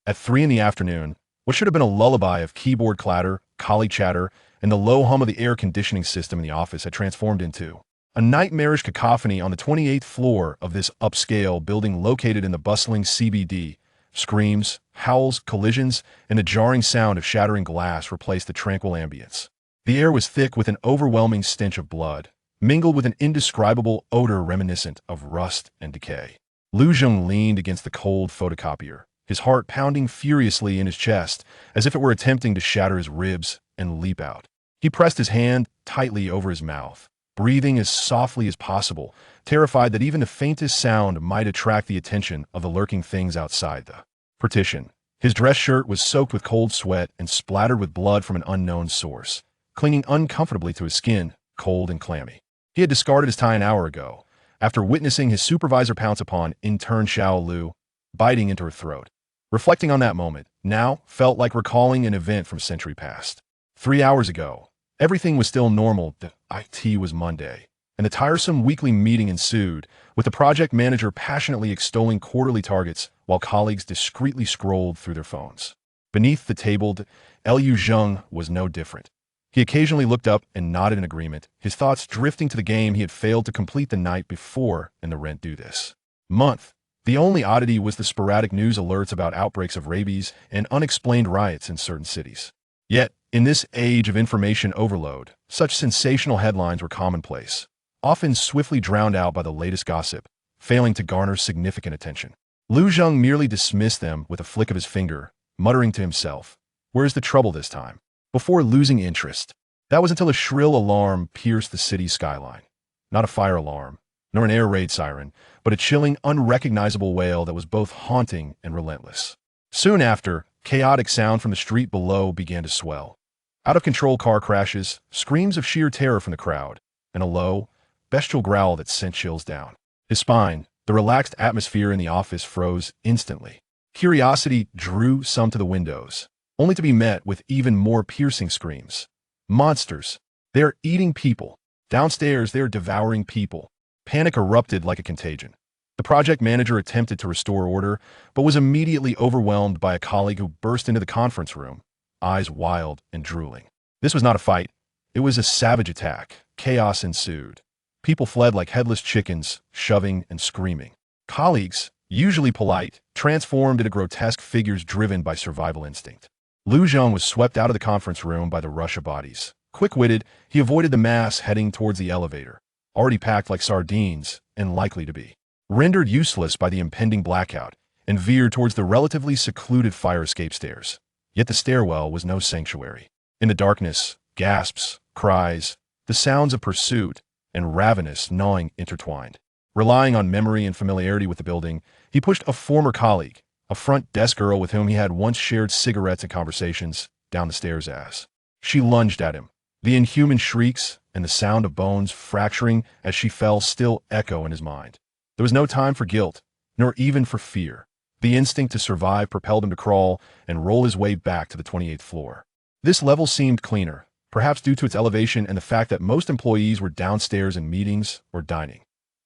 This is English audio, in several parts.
At 3 in the afternoon, what should have been a lullaby of keyboard clatter, colleague chatter, and the low hum of the air conditioning system in the office had transformed into a nightmarish cacophony on the 28th floor of this upscale building located in the bustling CBD. Screams, howls, collisions, and the jarring sound of shattering glass replaced the tranquil ambience. The air was thick with an overwhelming stench of blood, mingled with an indescribable odor reminiscent of rust and decay. Lu Zheng leaned against the cold photocopier, his heart pounding furiously in his chest as if it were attempting to shatter his ribs and leap out. He pressed his hand tightly over his mouth, breathing as softly as possible, terrified that even the faintest sound might attract the attention of the lurking things outside the partition. His dress shirt was soaked with cold sweat and splattered with blood from an unknown source, clinging uncomfortably to his skin, cold and clammy. He had discarded his tie an hour ago, after witnessing his supervisor pounce upon intern Xiao Lu, biting into her throat. Reflecting on that moment, now felt like recalling an event from a century past. 3 hours ago, everything was still normal. The IT was Monday, and the tiresome weekly meeting ensued, with the project manager passionately extolling quarterly targets while colleagues discreetly scrolled through their phones. Beneath the table, Liu Zheng was no different. He occasionally looked up and nodded in agreement, his thoughts drifting to the game he had failed to complete the night before and the rent due this month. The only oddity was the sporadic news alerts about outbreaks of rabies and unexplained riots in certain cities. Yet, in this age of information overload, such sensational headlines were commonplace, often swiftly drowned out by the latest gossip, failing to garner significant attention. Lu Zheng merely dismissed them with a flick of his finger, muttering to himself, "Where's the trouble this time?" Before losing interest. That was until a shrill alarm pierced the city's skyline. Not a fire alarm, nor an air raid siren, but a chilling, unrecognizable wail that was both haunting and relentless. Soon after, chaotic sound from the street below began to swell. Out-of-control car crashes, screams of sheer terror from the crowd, and a low, bestial growl that sent chills down his spine. The relaxed atmosphere in the office froze instantly. Curiosity drew some to the windows, only to be met with even more piercing screams. Monsters! They are eating people. Downstairs, they are devouring people. Panic erupted like a contagion. The project manager attempted to restore order, but was immediately overwhelmed by a colleague who burst into the conference room, eyes wild and drooling. This was not a fight. It was a savage attack. Chaos ensued. People fled like headless chickens, shoving and screaming. Colleagues, usually polite, transformed into grotesque figures driven by survival instinct. Lu Zheng was swept out of the conference room by the rush of bodies. Quick-witted, he avoided the mass heading towards the elevator, already packed like sardines and likely to be rendered useless by the impending blackout, and veered towards the relatively secluded fire escape stairs. Yet the stairwell was no sanctuary. In the darkness, gasps, cries, the sounds of pursuit, and ravenous gnawing intertwined. Relying on memory and familiarity with the building, he pushed a former colleague, a front desk girl with whom he had once shared cigarettes and conversations, down the stairs as she lunged at him. The inhuman shrieks and the sound of bones fracturing as she fell still echo in his mind. There was no time for guilt, nor even for fear. The instinct to survive propelled him to crawl and roll his way back to the 28th floor. This level seemed cleaner, perhaps due to its elevation and the fact that most employees were downstairs in meetings or dining.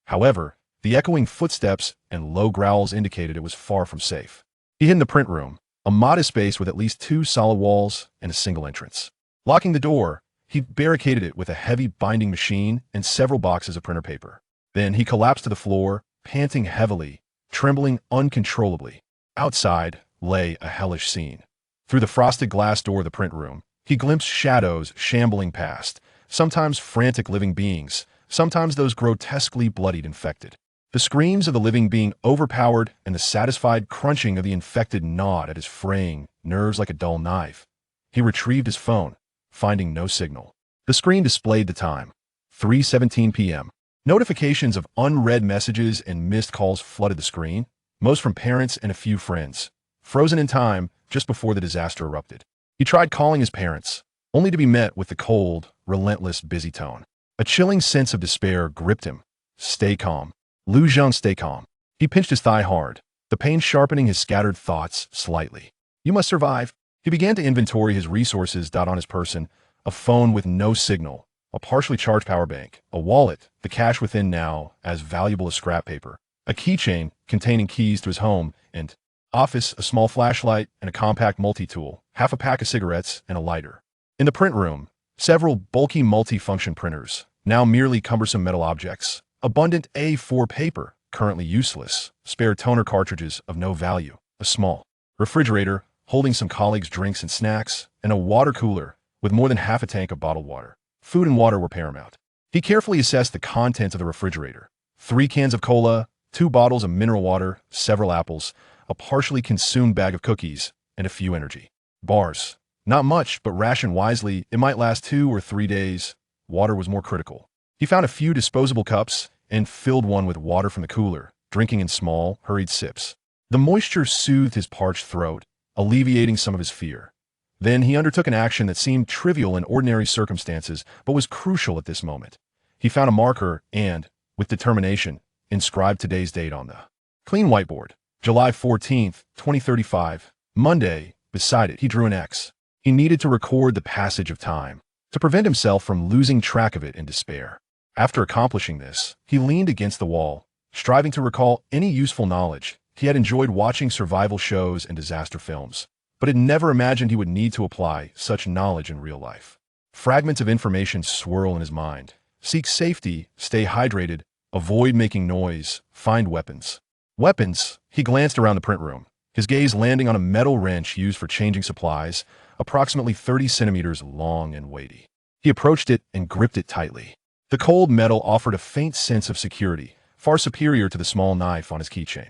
However, the echoing footsteps and low growls indicated it was far from safe. He hid in the print room, a modest space with at least 2 solid walls and a single entrance. Locking the door, he barricaded it with a heavy binding machine and several boxes of printer paper. Then he collapsed to the floor, panting heavily, trembling uncontrollably. Outside lay a hellish scene. Through the frosted glass door of the print room, he glimpsed shadows shambling past, sometimes frantic living beings, sometimes those grotesquely bloodied infected. The screams of the living being overpowered and the satisfied crunching of the infected gnawed at his fraying nerves like a dull knife. He retrieved his phone, finding no signal. The screen displayed the time, 3:17 p.m. Notifications of unread messages and missed calls flooded the screen, most from parents and a few friends, frozen in time just before the disaster erupted. He tried calling his parents, only to be met with the cold, relentless busy tone. A chilling sense of despair gripped him. Stay calm. Lu Zheng, stay calm. He pinched his thigh hard, the pain sharpening his scattered thoughts slightly. You must survive. He began to inventory his resources on his person, a phone with no signal, a partially charged power bank, a wallet, the cash within now as valuable as scrap paper, a keychain containing keys to his home, and Office, a small flashlight and a compact multi-tool, half a pack of cigarettes, and a lighter. In the print room, several bulky multi-function printers, now merely cumbersome metal objects, abundant A4 paper, currently useless, spare toner cartridges of no value, a small refrigerator holding some colleagues' drinks and snacks, and a water cooler with more than half a tank of bottled water. Food and water were paramount. He carefully assessed the contents of the refrigerator. 3 cans of cola, 2 bottles of mineral water, several apples, a partially consumed bag of cookies, and a few energy bars. Not much, but ration wisely. It might last 2 or 3 days. Water was more critical. He found a few disposable cups and filled one with water from the cooler, drinking in small, hurried sips. The moisture soothed his parched throat, alleviating some of his fear. Then he undertook an action that seemed trivial in ordinary circumstances, but was crucial at this moment. He found a marker and, with determination, inscribed today's date on the clean whiteboard. July 14th, 2035, Monday. Beside it, he drew an X. He needed to record the passage of time, to prevent himself from losing track of it in despair. After accomplishing this, he leaned against the wall, striving to recall any useful knowledge. He had enjoyed watching survival shows and disaster films, but had never imagined he would need to apply such knowledge in real life. Fragments of information swirl in his mind. Seek safety, stay hydrated, avoid making noise, find weapons. Weapons. He glanced around the print room, his gaze landing on a metal wrench used for changing supplies, approximately 30 centimeters long and weighty. He approached it and gripped it tightly. The cold metal offered a faint sense of security, far superior to the small knife on his keychain.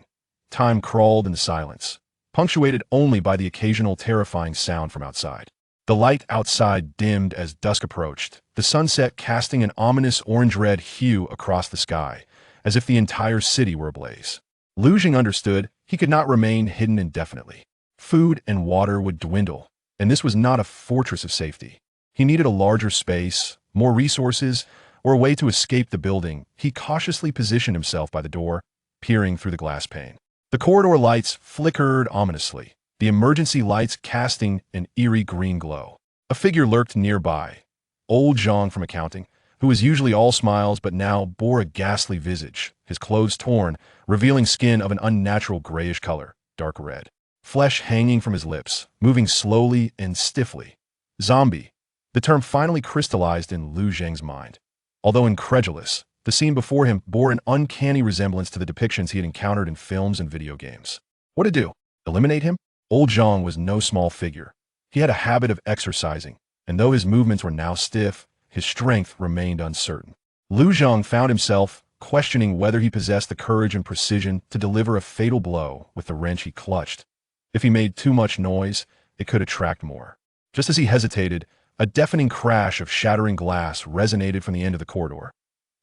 Time crawled in the silence, punctuated only by the occasional terrifying sound from outside. The light outside dimmed as dusk approached, the sunset casting an ominous orange-red hue across the sky, as if the entire city were ablaze. Lu Jing understood he could not remain hidden indefinitely. Food and water would dwindle, and this was not a fortress of safety. He needed a larger space, more resources, or a way to escape the building. He cautiously positioned himself by the door, peering through the glass pane. The corridor lights flickered ominously, the emergency lights casting an eerie green glow. A figure lurked nearby, old Zhang from accounting, who was usually all smiles but now bore a ghastly visage, his clothes torn, revealing skin of an unnatural grayish color, dark red. Flesh hanging from his lips, moving slowly and stiffly. Zombie. The term finally crystallized in Lu Zheng's mind. Although incredulous, the scene before him bore an uncanny resemblance to the depictions he had encountered in films and video games. What to do? Eliminate him? Old Zhang was no small figure. He had a habit of exercising, and though his movements were now stiff, his strength remained uncertain. Lu Zhang found himself questioning whether he possessed the courage and precision to deliver a fatal blow with the wrench he clutched. If he made too much noise, it could attract more. Just as he hesitated, a deafening crash of shattering glass resonated from the end of the corridor.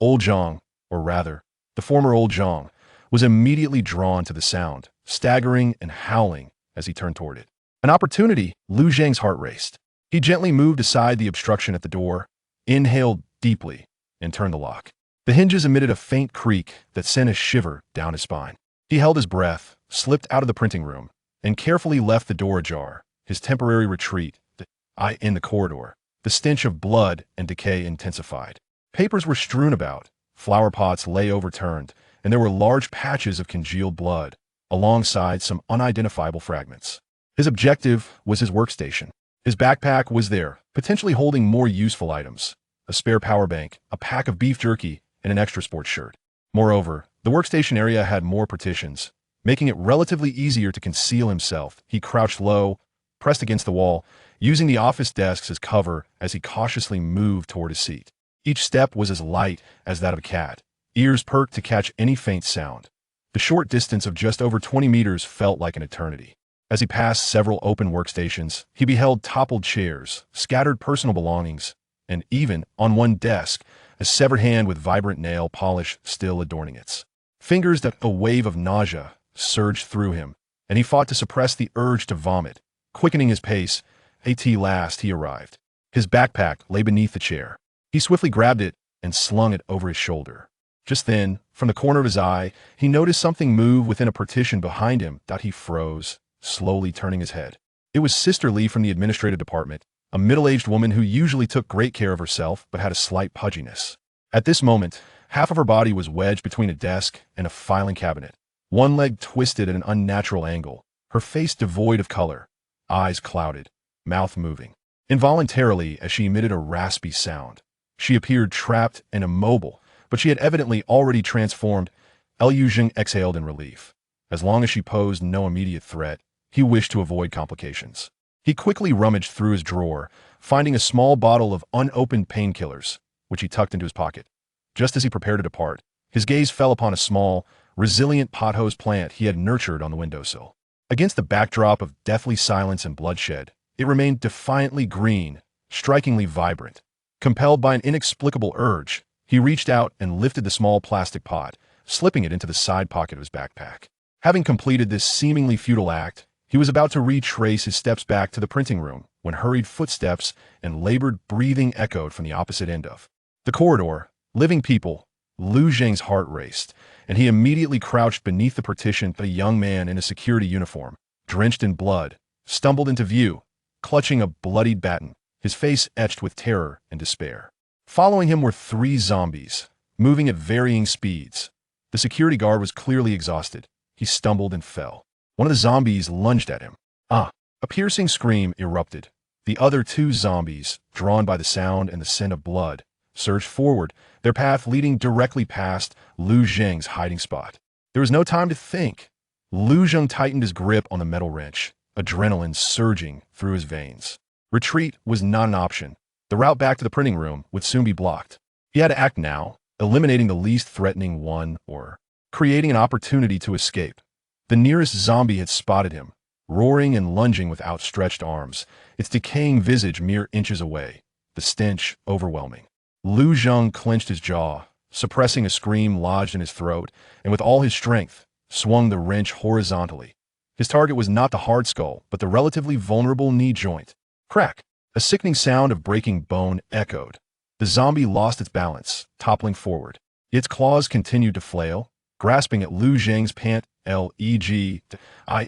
Old Zhang, or rather, the former Old Zhang, was immediately drawn to the sound, staggering and howling as he turned toward it. An opportunity. Lu Zhang's heart raced. He gently moved aside the obstruction at the door, inhaled deeply, and turned the lock. The hinges emitted a faint creak that sent a shiver down his spine. He held his breath, slipped out of the printing room, and carefully left the door ajar, his temporary retreat in the corridor. The stench of blood and decay intensified. Papers were strewn about, flower pots lay overturned, and there were large patches of congealed blood, alongside some unidentifiable fragments. His objective was his workstation. His backpack was there, potentially holding more useful items: a spare power bank, a pack of beef jerky, and an extra sports shirt. Moreover, the workstation area had more partitions, making it relatively easier to conceal himself. He crouched low, pressed against the wall, using the office desks as cover as he cautiously moved toward his seat. Each step was as light as that of a cat, ears perked to catch any faint sound. The short distance of just over 20 meters felt like an eternity. As he passed several open workstations, he beheld toppled chairs, scattered personal belongings, and even, on one desk, a severed hand with vibrant nail polish still adorning it. Fingers that a wave of nausea surged through him, and he fought to suppress the urge to vomit. Quickening his pace, at last he arrived. His backpack lay beneath the chair. He swiftly grabbed it and slung it over his shoulder. Just then, from the corner of his eye, he noticed something move within a partition behind him. He froze, slowly turning his head. It was Sister Lee from the administrative department, a middle-aged woman who usually took great care of herself but had a slight pudginess. At this moment, half of her body was wedged between a desk and a filing cabinet. One leg twisted at an unnatural angle, her face devoid of color, eyes clouded, mouth moving. Involuntarily, as she emitted a raspy sound, she appeared trapped and immobile, but she had evidently already transformed. Liu Jing exhaled in relief. As long as she posed no immediate threat, he wished to avoid complications. He quickly rummaged through his drawer, finding a small bottle of unopened painkillers, which he tucked into his pocket. Just as he prepared to depart, his gaze fell upon a small, resilient pothose plant he had nurtured on the windowsill. Against the backdrop of deathly silence and bloodshed, it remained defiantly green, strikingly vibrant. Compelled by an inexplicable urge, he reached out and lifted the small plastic pot, slipping it into the side pocket of his backpack. Having completed this seemingly futile act, he was about to retrace his steps back to the printing room when hurried footsteps and labored breathing echoed from the opposite end of the corridor. Living people. Liu Jing's heart raced, and he immediately crouched beneath the partition. A young man in a security uniform, drenched in blood, stumbled into view, clutching a bloodied baton, his face etched with terror and despair. Following him were 3 zombies, moving at varying speeds. The security guard was clearly exhausted. He stumbled and fell. One of the zombies lunged at him. A piercing scream erupted. The other 2 zombies, drawn by the sound and the scent of blood, surged forward, their path leading directly past Liu Jing's hiding spot. There was no time to think. Liu Jing tightened his grip on the metal wrench, adrenaline surging through his veins. Retreat was not an option. The route back to the printing room would soon be blocked. He had to act now, eliminating the least threatening one or creating an opportunity to escape. The nearest zombie had spotted him, roaring and lunging with outstretched arms, its decaying visage mere inches away, the stench overwhelming. Liu Jing clenched his jaw, suppressing a scream lodged in his throat, and with all his strength, swung the wrench horizontally. His target was not the hard skull, but the relatively vulnerable knee joint. Crack! A sickening sound of breaking bone echoed. The zombie lost its balance, toppling forward. Its claws continued to flail, grasping at Liu Jing's pant leg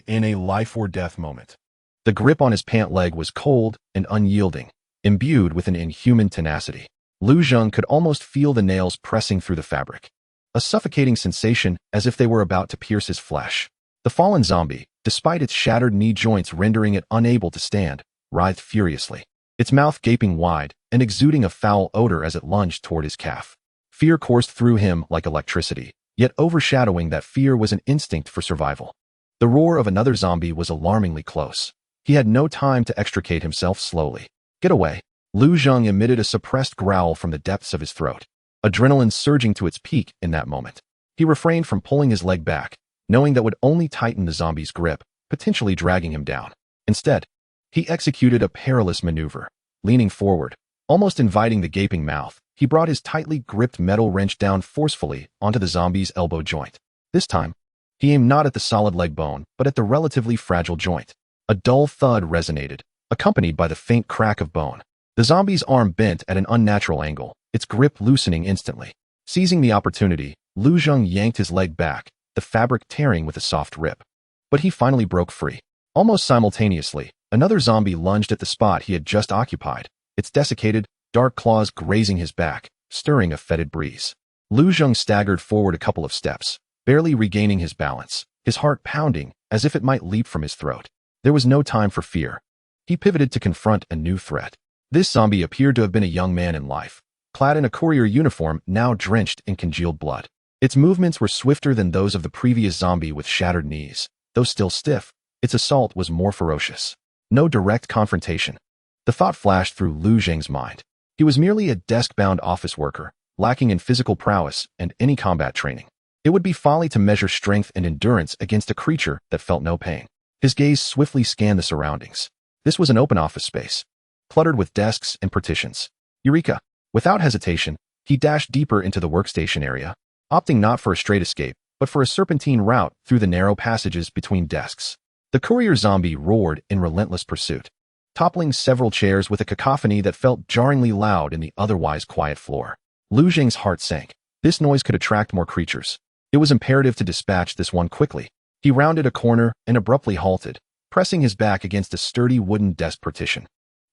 in a life-or-death moment. The grip on his pant leg was cold and unyielding, imbued with an inhuman tenacity. Liu Jing could almost feel the nails pressing through the fabric. A suffocating sensation as if they were about to pierce his flesh. The fallen zombie, despite its shattered knee joints rendering it unable to stand, writhed furiously, its mouth gaping wide and exuding a foul odor as it lunged toward his calf. Fear coursed through him like electricity, yet overshadowing that fear was an instinct for survival. The roar of another zombie was alarmingly close. He had no time to extricate himself slowly. Get away! Liu Jing emitted a suppressed growl from the depths of his throat, adrenaline surging to its peak in that moment. He refrained from pulling his leg back, knowing that would only tighten the zombie's grip, potentially dragging him down. Instead, he executed a perilous maneuver. Leaning forward, almost inviting the gaping mouth, he brought his tightly gripped metal wrench down forcefully onto the zombie's elbow joint. This time, he aimed not at the solid leg bone, but at the relatively fragile joint. A dull thud resonated, accompanied by the faint crack of bone. The zombie's arm bent at an unnatural angle, its grip loosening instantly. Seizing the opportunity, Liu Jing yanked his leg back, the fabric tearing with a soft rip. But he finally broke free. Almost simultaneously, another zombie lunged at the spot he had just occupied, its desiccated, dark claws grazing his back, stirring a fetid breeze. Liu Jing staggered forward a couple of steps, barely regaining his balance, his heart pounding as if it might leap from his throat. There was no time for fear. He pivoted to confront a new threat. This zombie appeared to have been a young man in life, clad in a courier uniform now drenched in congealed blood. Its movements were swifter than those of the previous zombie with shattered knees. Though still stiff, its assault was more ferocious. No direct confrontation. The thought flashed through Liu Jing's mind. He was merely a desk-bound office worker, lacking in physical prowess and any combat training. It would be folly to measure strength and endurance against a creature that felt no pain. His gaze swiftly scanned the surroundings. This was an open office space, cluttered with desks and partitions. Eureka! Without hesitation, he dashed deeper into the workstation area, opting not for a straight escape, but for a serpentine route through the narrow passages between desks. The courier zombie roared in relentless pursuit, toppling several chairs with a cacophony that felt jarringly loud in the otherwise quiet floor. Liu Jing's heart sank. This noise could attract more creatures. It was imperative to dispatch this one quickly. He rounded a corner and abruptly halted, pressing his back against a sturdy wooden desk partition,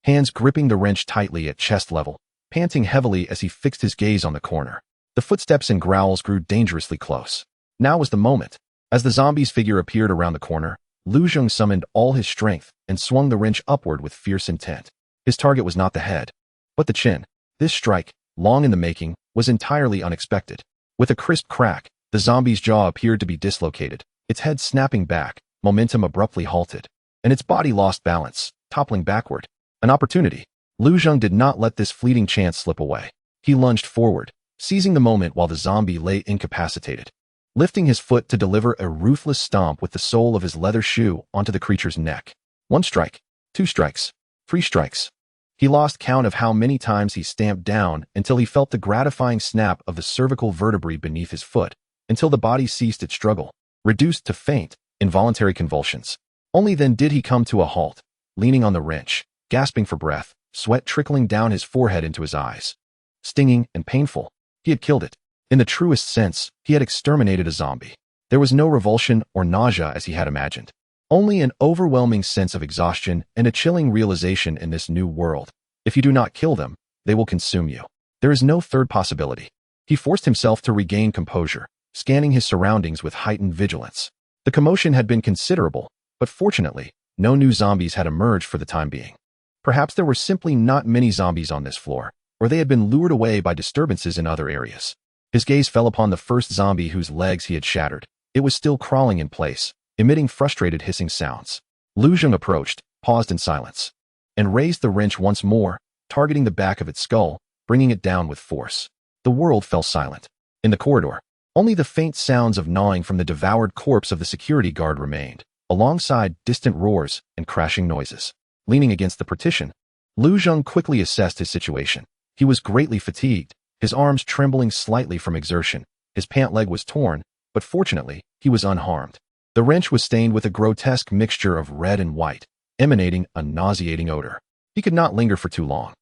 hands gripping the wrench tightly at chest level, panting heavily as he fixed his gaze on the corner. The footsteps and growls grew dangerously close. Now was the moment. As the zombie's figure appeared around the corner, Lu Zheng summoned all his strength and swung the wrench upward with fierce intent. His target was not the head, but the chin. This strike, long in the making, was entirely unexpected. With a crisp crack, the zombie's jaw appeared to be dislocated, its head snapping back, momentum abruptly halted, and its body lost balance, toppling backward. An opportunity. Lu Zheng did not let this fleeting chance slip away. He lunged forward, seizing the moment while the zombie lay incapacitated. Lifting his foot to deliver a ruthless stomp with the sole of his leather shoe onto the creature's neck. 1 strike, 2 strikes, 3 strikes. He lost count of how many times he stamped down until he felt the gratifying snap of the cervical vertebrae beneath his foot, until the body ceased its struggle, reduced to faint, involuntary convulsions. Only then did he come to a halt, leaning on the wrench, gasping for breath, sweat trickling down his forehead into his eyes. Stinging and painful, he had killed it. In the truest sense, he had exterminated a zombie. There was no revulsion or nausea as he had imagined. Only an overwhelming sense of exhaustion and a chilling realization in this new world. If you do not kill them, they will consume you. There is no third possibility. He forced himself to regain composure, scanning his surroundings with heightened vigilance. The commotion had been considerable, but fortunately, no new zombies had emerged for the time being. Perhaps there were simply not many zombies on this floor, or they had been lured away by disturbances in other areas. His gaze fell upon the first zombie whose legs he had shattered. It was still crawling in place, emitting frustrated hissing sounds. Lu Zheng approached, paused in silence, and raised the wrench once more, targeting the back of its skull, bringing it down with force. The world fell silent. In the corridor, only the faint sounds of gnawing from the devoured corpse of the security guard remained, alongside distant roars and crashing noises. Leaning against the partition, Lu Zheng quickly assessed his situation. He was greatly fatigued, his arms trembling slightly from exertion. His pant leg was torn, but fortunately, he was unharmed. The wrench was stained with a grotesque mixture of red and white, emanating a nauseating odor. He could not linger for too long.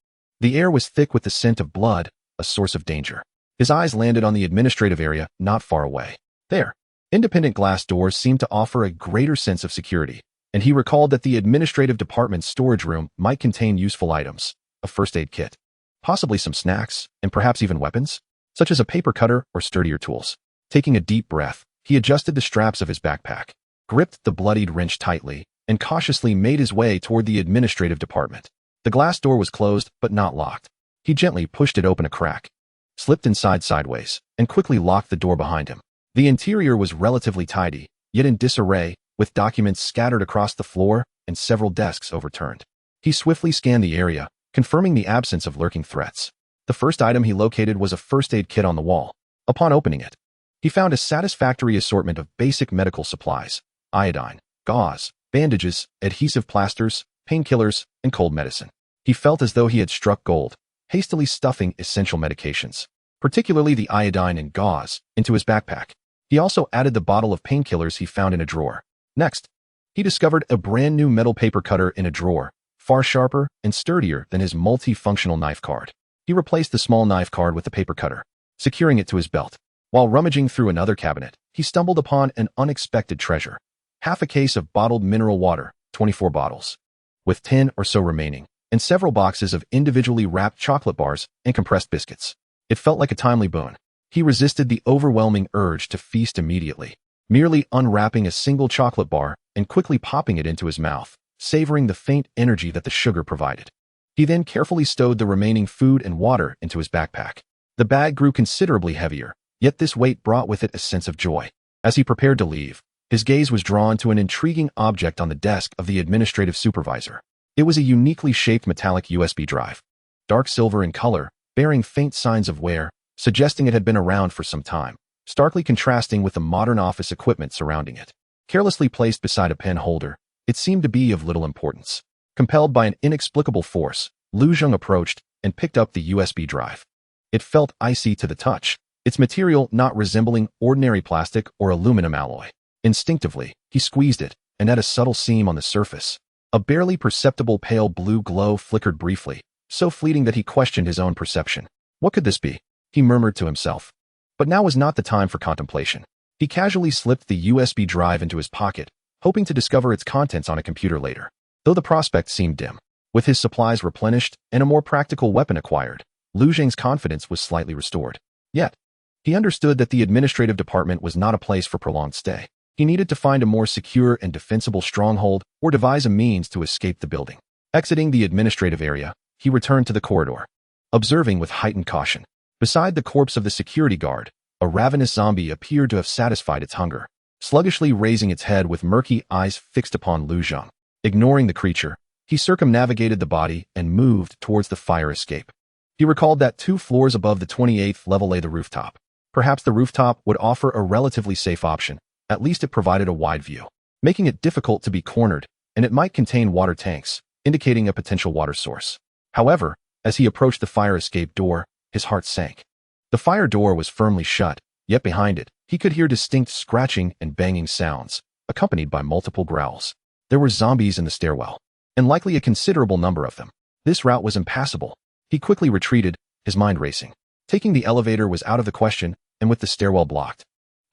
The air was thick with the scent of blood, a source of danger. His eyes landed on the administrative area not far away. There, independent glass doors seemed to offer a greater sense of security, and he recalled that the administrative department's storage room might contain useful items, a first aid kit, possibly some snacks, and perhaps even weapons, such as a paper cutter or sturdier tools. Taking a deep breath, he adjusted the straps of his backpack, gripped the bloodied wrench tightly, and cautiously made his way toward the administrative department. The glass door was closed but not locked. He gently pushed it open a crack, slipped inside sideways, and quickly locked the door behind him. The interior was relatively tidy, yet in disarray, with documents scattered across the floor and several desks overturned. He swiftly scanned the area, confirming the absence of lurking threats. The first item he located was a first aid kit on the wall. Upon opening it, he found a satisfactory assortment of basic medical supplies: iodine, gauze, bandages, adhesive plasters, painkillers, and cold medicine. He felt as though he had struck gold, hastily stuffing essential medications, particularly the iodine and gauze, into his backpack. He also added the bottle of painkillers he found in a drawer. Next, he discovered a brand new metal paper cutter in a drawer, far sharper and sturdier than his multi-functional knife card. He replaced the small knife card with the paper cutter, securing it to his belt. While rummaging through another cabinet, he stumbled upon an unexpected treasure: half a case of bottled mineral water, 24 bottles, with 10 or so remaining, and several boxes of individually wrapped chocolate bars and compressed biscuits. It felt like a timely boon. He resisted the overwhelming urge to feast immediately, merely unwrapping a single chocolate bar and quickly popping it into his mouth, savoring the faint energy that the sugar provided. He then carefully stowed the remaining food and water into his backpack. The bag grew considerably heavier, yet this weight brought with it a sense of joy. As he prepared to leave, his gaze was drawn to an intriguing object on the desk of the administrative supervisor. It was a uniquely shaped metallic USB drive, dark silver in color, bearing faint signs of wear, suggesting it had been around for some time, starkly contrasting with the modern office equipment surrounding it. Carelessly placed beside a pen holder, it seemed to be of little importance. Compelled by an inexplicable force, Lu Zheng approached and picked up the USB drive. It felt icy to the touch, its material not resembling ordinary plastic or aluminum alloy. Instinctively, he squeezed it, and at a subtle seam on the surface, a barely perceptible pale blue glow flickered briefly, so fleeting that he questioned his own perception. What could this be? He murmured to himself. But now was not the time for contemplation. He casually slipped the USB drive into his pocket, hoping to discover its contents on a computer later. Though the prospect seemed dim, with his supplies replenished and a more practical weapon acquired, Lu Zheng's confidence was slightly restored. Yet, he understood that the administrative department was not a place for prolonged stay. He needed to find a more secure and defensible stronghold or devise a means to escape the building. Exiting the administrative area, he returned to the corridor, observing with heightened caution. Beside the corpse of the security guard, a ravenous zombie appeared to have satisfied its hunger, sluggishly raising its head with murky eyes fixed upon Lu Zhang. Ignoring the creature, he circumnavigated the body and moved towards the fire escape. He recalled that 2 floors above the 28th level lay the rooftop. Perhaps the rooftop would offer a relatively safe option. At least it provided a wide view, making it difficult to be cornered, and it might contain water tanks, indicating a potential water source. However, as he approached the fire escape door, his heart sank. The fire door was firmly shut, yet behind it, he could hear distinct scratching and banging sounds, accompanied by multiple growls. There were zombies in the stairwell, and likely a considerable number of them. This route was impassable. He quickly retreated, his mind racing. Taking the elevator was out of the question, and with the stairwell blocked,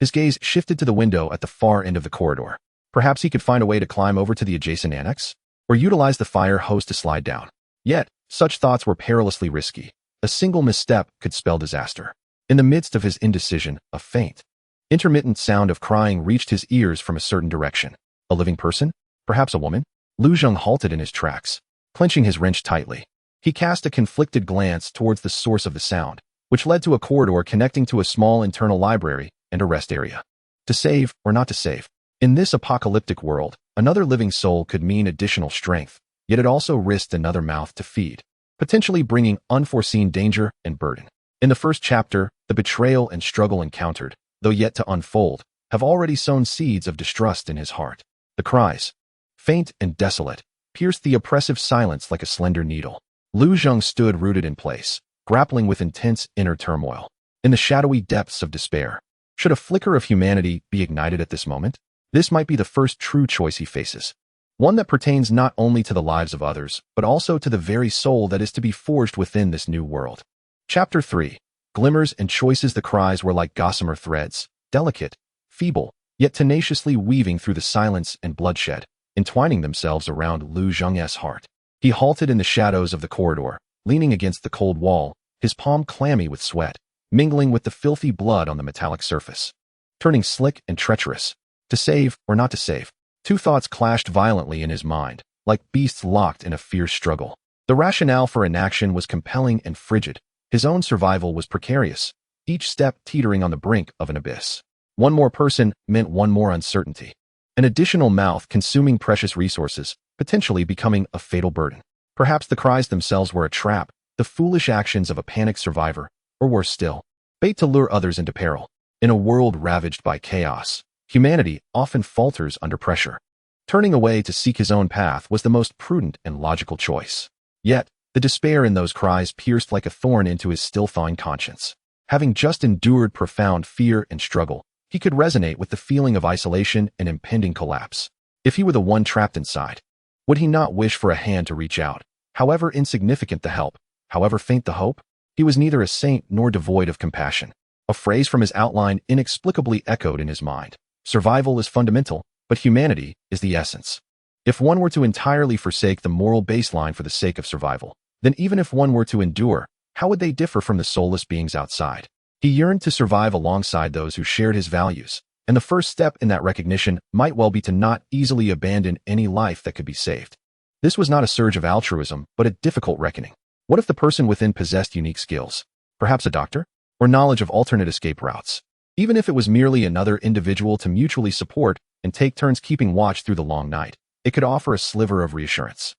his gaze shifted to the window at the far end of the corridor. Perhaps he could find a way to climb over to the adjacent annex, or utilize the fire hose to slide down. Yet, such thoughts were perilously risky. A single misstep could spell disaster. In the midst of his indecision, a faint, intermittent sound of crying reached his ears from a certain direction. A living person? Perhaps a woman? Lu Zhang halted in his tracks, clenching his wrench tightly. He cast a conflicted glance towards the source of the sound, which led to a corridor connecting to a small internal library and a rest area. To save or not to save? In this apocalyptic world, another living soul could mean additional strength, yet it also risked another mouth to feed, potentially bringing unforeseen danger and burden. In the first chapter, the betrayal and struggle encountered, though yet to unfold, have already sown seeds of distrust in his heart. The cries, faint and desolate, pierced the oppressive silence like a slender needle. Lu Zhang stood rooted in place, grappling with intense inner turmoil. In the shadowy depths of despair, should a flicker of humanity be ignited at this moment? This might be the first true choice he faces. One that pertains not only to the lives of others, but also to the very soul that is to be forged within this new world. Chapter 3. Glimmers and choices. The cries were like gossamer threads, delicate, feeble, yet tenaciously weaving through the silence and bloodshed, entwining themselves around Lu Zhang's heart. He halted in the shadows of the corridor, leaning against the cold wall, his palm clammy with sweat, mingling with the filthy blood on the metallic surface. Turning slick and treacherous. To save or not to save? 2 thoughts clashed violently in his mind, like beasts locked in a fierce struggle. The rationale for inaction was compelling and frigid. His own survival was precarious, each step teetering on the brink of an abyss. One more person meant one more uncertainty. An additional mouth consuming precious resources, potentially becoming a fatal burden. Perhaps the cries themselves were a trap, the foolish actions of a panicked survivor, or worse still, bait to lure others into peril. In a world ravaged by chaos, humanity often falters under pressure. Turning away to seek his own path was the most prudent and logical choice. Yet, the despair in those cries pierced like a thorn into his still-thawing conscience. Having just endured profound fear and struggle, he could resonate with the feeling of isolation and impending collapse. If he were the one trapped inside, would he not wish for a hand to reach out, however insignificant the help, however faint the hope? He was neither a saint nor devoid of compassion. A phrase from his outline inexplicably echoed in his mind. Survival is fundamental, but humanity is the essence. If one were to entirely forsake the moral baseline for the sake of survival, then even if one were to endure, how would they differ from the soulless beings outside? He yearned to survive alongside those who shared his values, and the first step in that recognition might well be to not easily abandon any life that could be saved. This was not a surge of altruism, but a difficult reckoning. What if the person within possessed unique skills, perhaps a doctor, or knowledge of alternate escape routes? Even if it was merely another individual to mutually support and take turns keeping watch through the long night, it could offer a sliver of reassurance.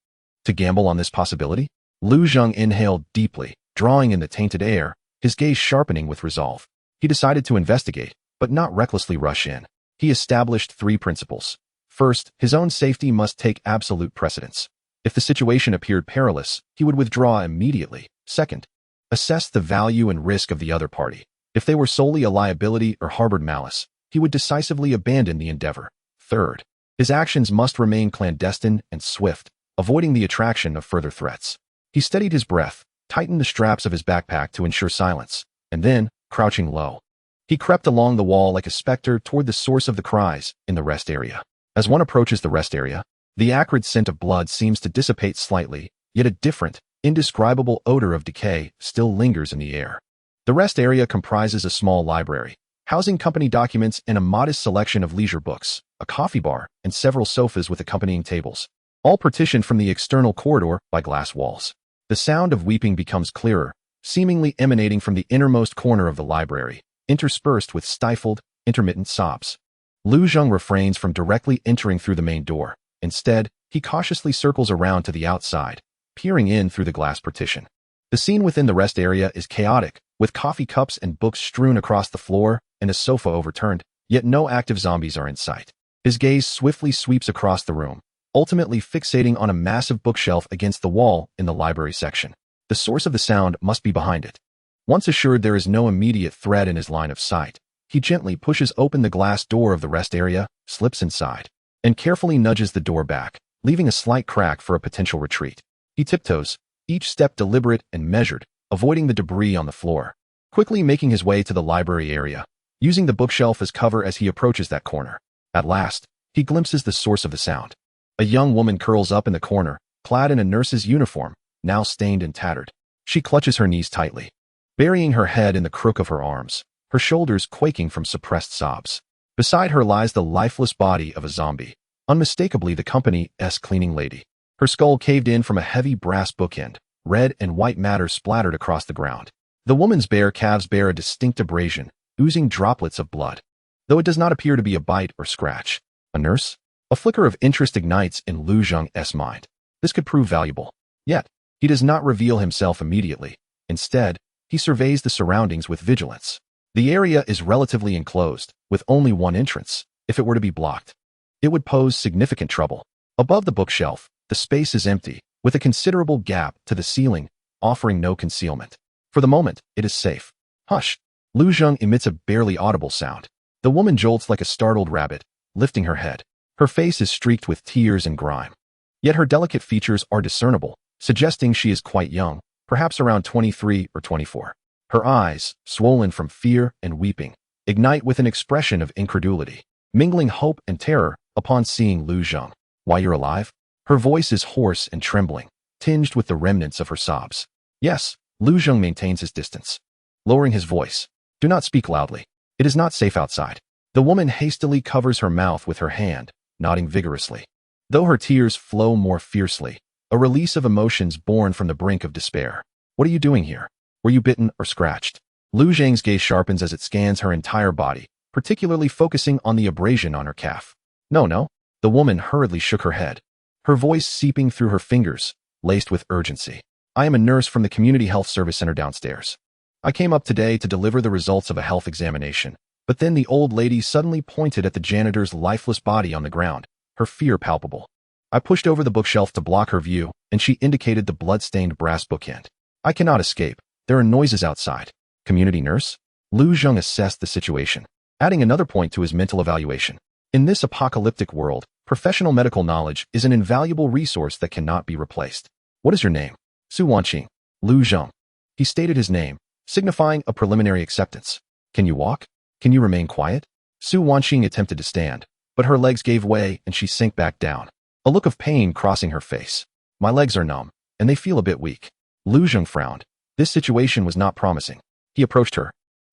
To gamble on this possibility? Lu Zhang inhaled deeply, drawing in the tainted air, his gaze sharpening with resolve. He decided to investigate, but not recklessly rush in. He established 3 principles. First, his own safety must take absolute precedence. If the situation appeared perilous, he would withdraw immediately. Second, assess the value and risk of the other party. If they were solely a liability or harbored malice, he would decisively abandon the endeavor. Third, his actions must remain clandestine and swift, avoiding the attraction of further threats. He steadied his breath, tightened the straps of his backpack to ensure silence, and then, crouching low, he crept along the wall like a specter toward the source of the cries in the rest area. As one approaches the rest area, the acrid scent of blood seems to dissipate slightly, yet a different, indescribable odor of decay still lingers in the air. The rest area comprises a small library, housing company documents and a modest selection of leisure books, a coffee bar, and several sofas with accompanying tables, all partitioned from the external corridor by glass walls. The sound of weeping becomes clearer, seemingly emanating from the innermost corner of the library, interspersed with stifled, intermittent sobs. Lu Zheng refrains from directly entering through the main door. Instead, he cautiously circles around to the outside, peering in through the glass partition. The scene within the rest area is chaotic, with coffee cups and books strewn across the floor and a sofa overturned, yet no active zombies are in sight. His gaze swiftly sweeps across the room, ultimately fixating on a massive bookshelf against the wall in the library section. The source of the sound must be behind it. Once assured there is no immediate threat in his line of sight, he gently pushes open the glass door of the rest area, slips inside, and carefully nudges the door back, leaving a slight crack for a potential retreat. He tiptoes, each step deliberate and measured, avoiding the debris on the floor, quickly making his way to the library area, using the bookshelf as cover as he approaches that corner. At last, he glimpses the source of the sound. A young woman curls up in the corner, clad in a nurse's uniform, now stained and tattered. She clutches her knees tightly, burying her head in the crook of her arms, her shoulders quaking from suppressed sobs. Beside her lies the lifeless body of a zombie, unmistakably the company's cleaning lady. Her skull caved in from a heavy brass bookend, red and white matter splattered across the ground. The woman's bare calves bear a distinct abrasion, oozing droplets of blood, though it does not appear to be a bite or scratch. A nurse? A flicker of interest ignites in Lu Zheng's mind. This could prove valuable. Yet, he does not reveal himself immediately. Instead, he surveys the surroundings with vigilance. The area is relatively enclosed, with only one entrance. If it were to be blocked, it would pose significant trouble. Above the bookshelf, the space is empty, with a considerable gap to the ceiling, offering no concealment. For the moment, it is safe. Hush! Lu Zheng emits a barely audible sound. The woman jolts like a startled rabbit, lifting her head. Her face is streaked with tears and grime. Yet her delicate features are discernible, suggesting she is quite young, perhaps around 23 or 24. Her eyes, swollen from fear and weeping, ignite with an expression of incredulity, mingling hope and terror upon seeing Lu Zheng. Why, you're alive? Her voice is hoarse and trembling, tinged with the remnants of her sobs. Yes, Lu Zheng maintains his distance, lowering his voice. Do not speak loudly. It is not safe outside. The woman hastily covers her mouth with her hand, nodding vigorously. Though her tears flow more fiercely, a release of emotions born from the brink of despair. What are you doing here? Were you bitten or scratched? Lu Zheng's gaze sharpens as it scans her entire body, particularly focusing on the abrasion on her calf. No. The woman hurriedly shook her head, her voice seeping through her fingers, laced with urgency. I am a nurse from the Community Health Service Center downstairs. I came up today to deliver the results of a health examination, but then the old lady suddenly pointed at the janitor's lifeless body on the ground, her fear palpable. I pushed over the bookshelf to block her view, and she indicated the blood-stained brass bookend. I cannot escape. There are noises outside. Community nurse? Lu Zheng assessed the situation, adding another point to his mental evaluation. In this apocalyptic world, professional medical knowledge is an invaluable resource that cannot be replaced. What is your name? Su Wanqing. Lu Zheng. He stated his name, signifying a preliminary acceptance. Can you walk? Can you remain quiet? Su Wanqing attempted to stand, but her legs gave way and she sank back down, a look of pain crossing her face. My legs are numb, and they feel a bit weak. Lu Zheng frowned. This situation was not promising. He approached her,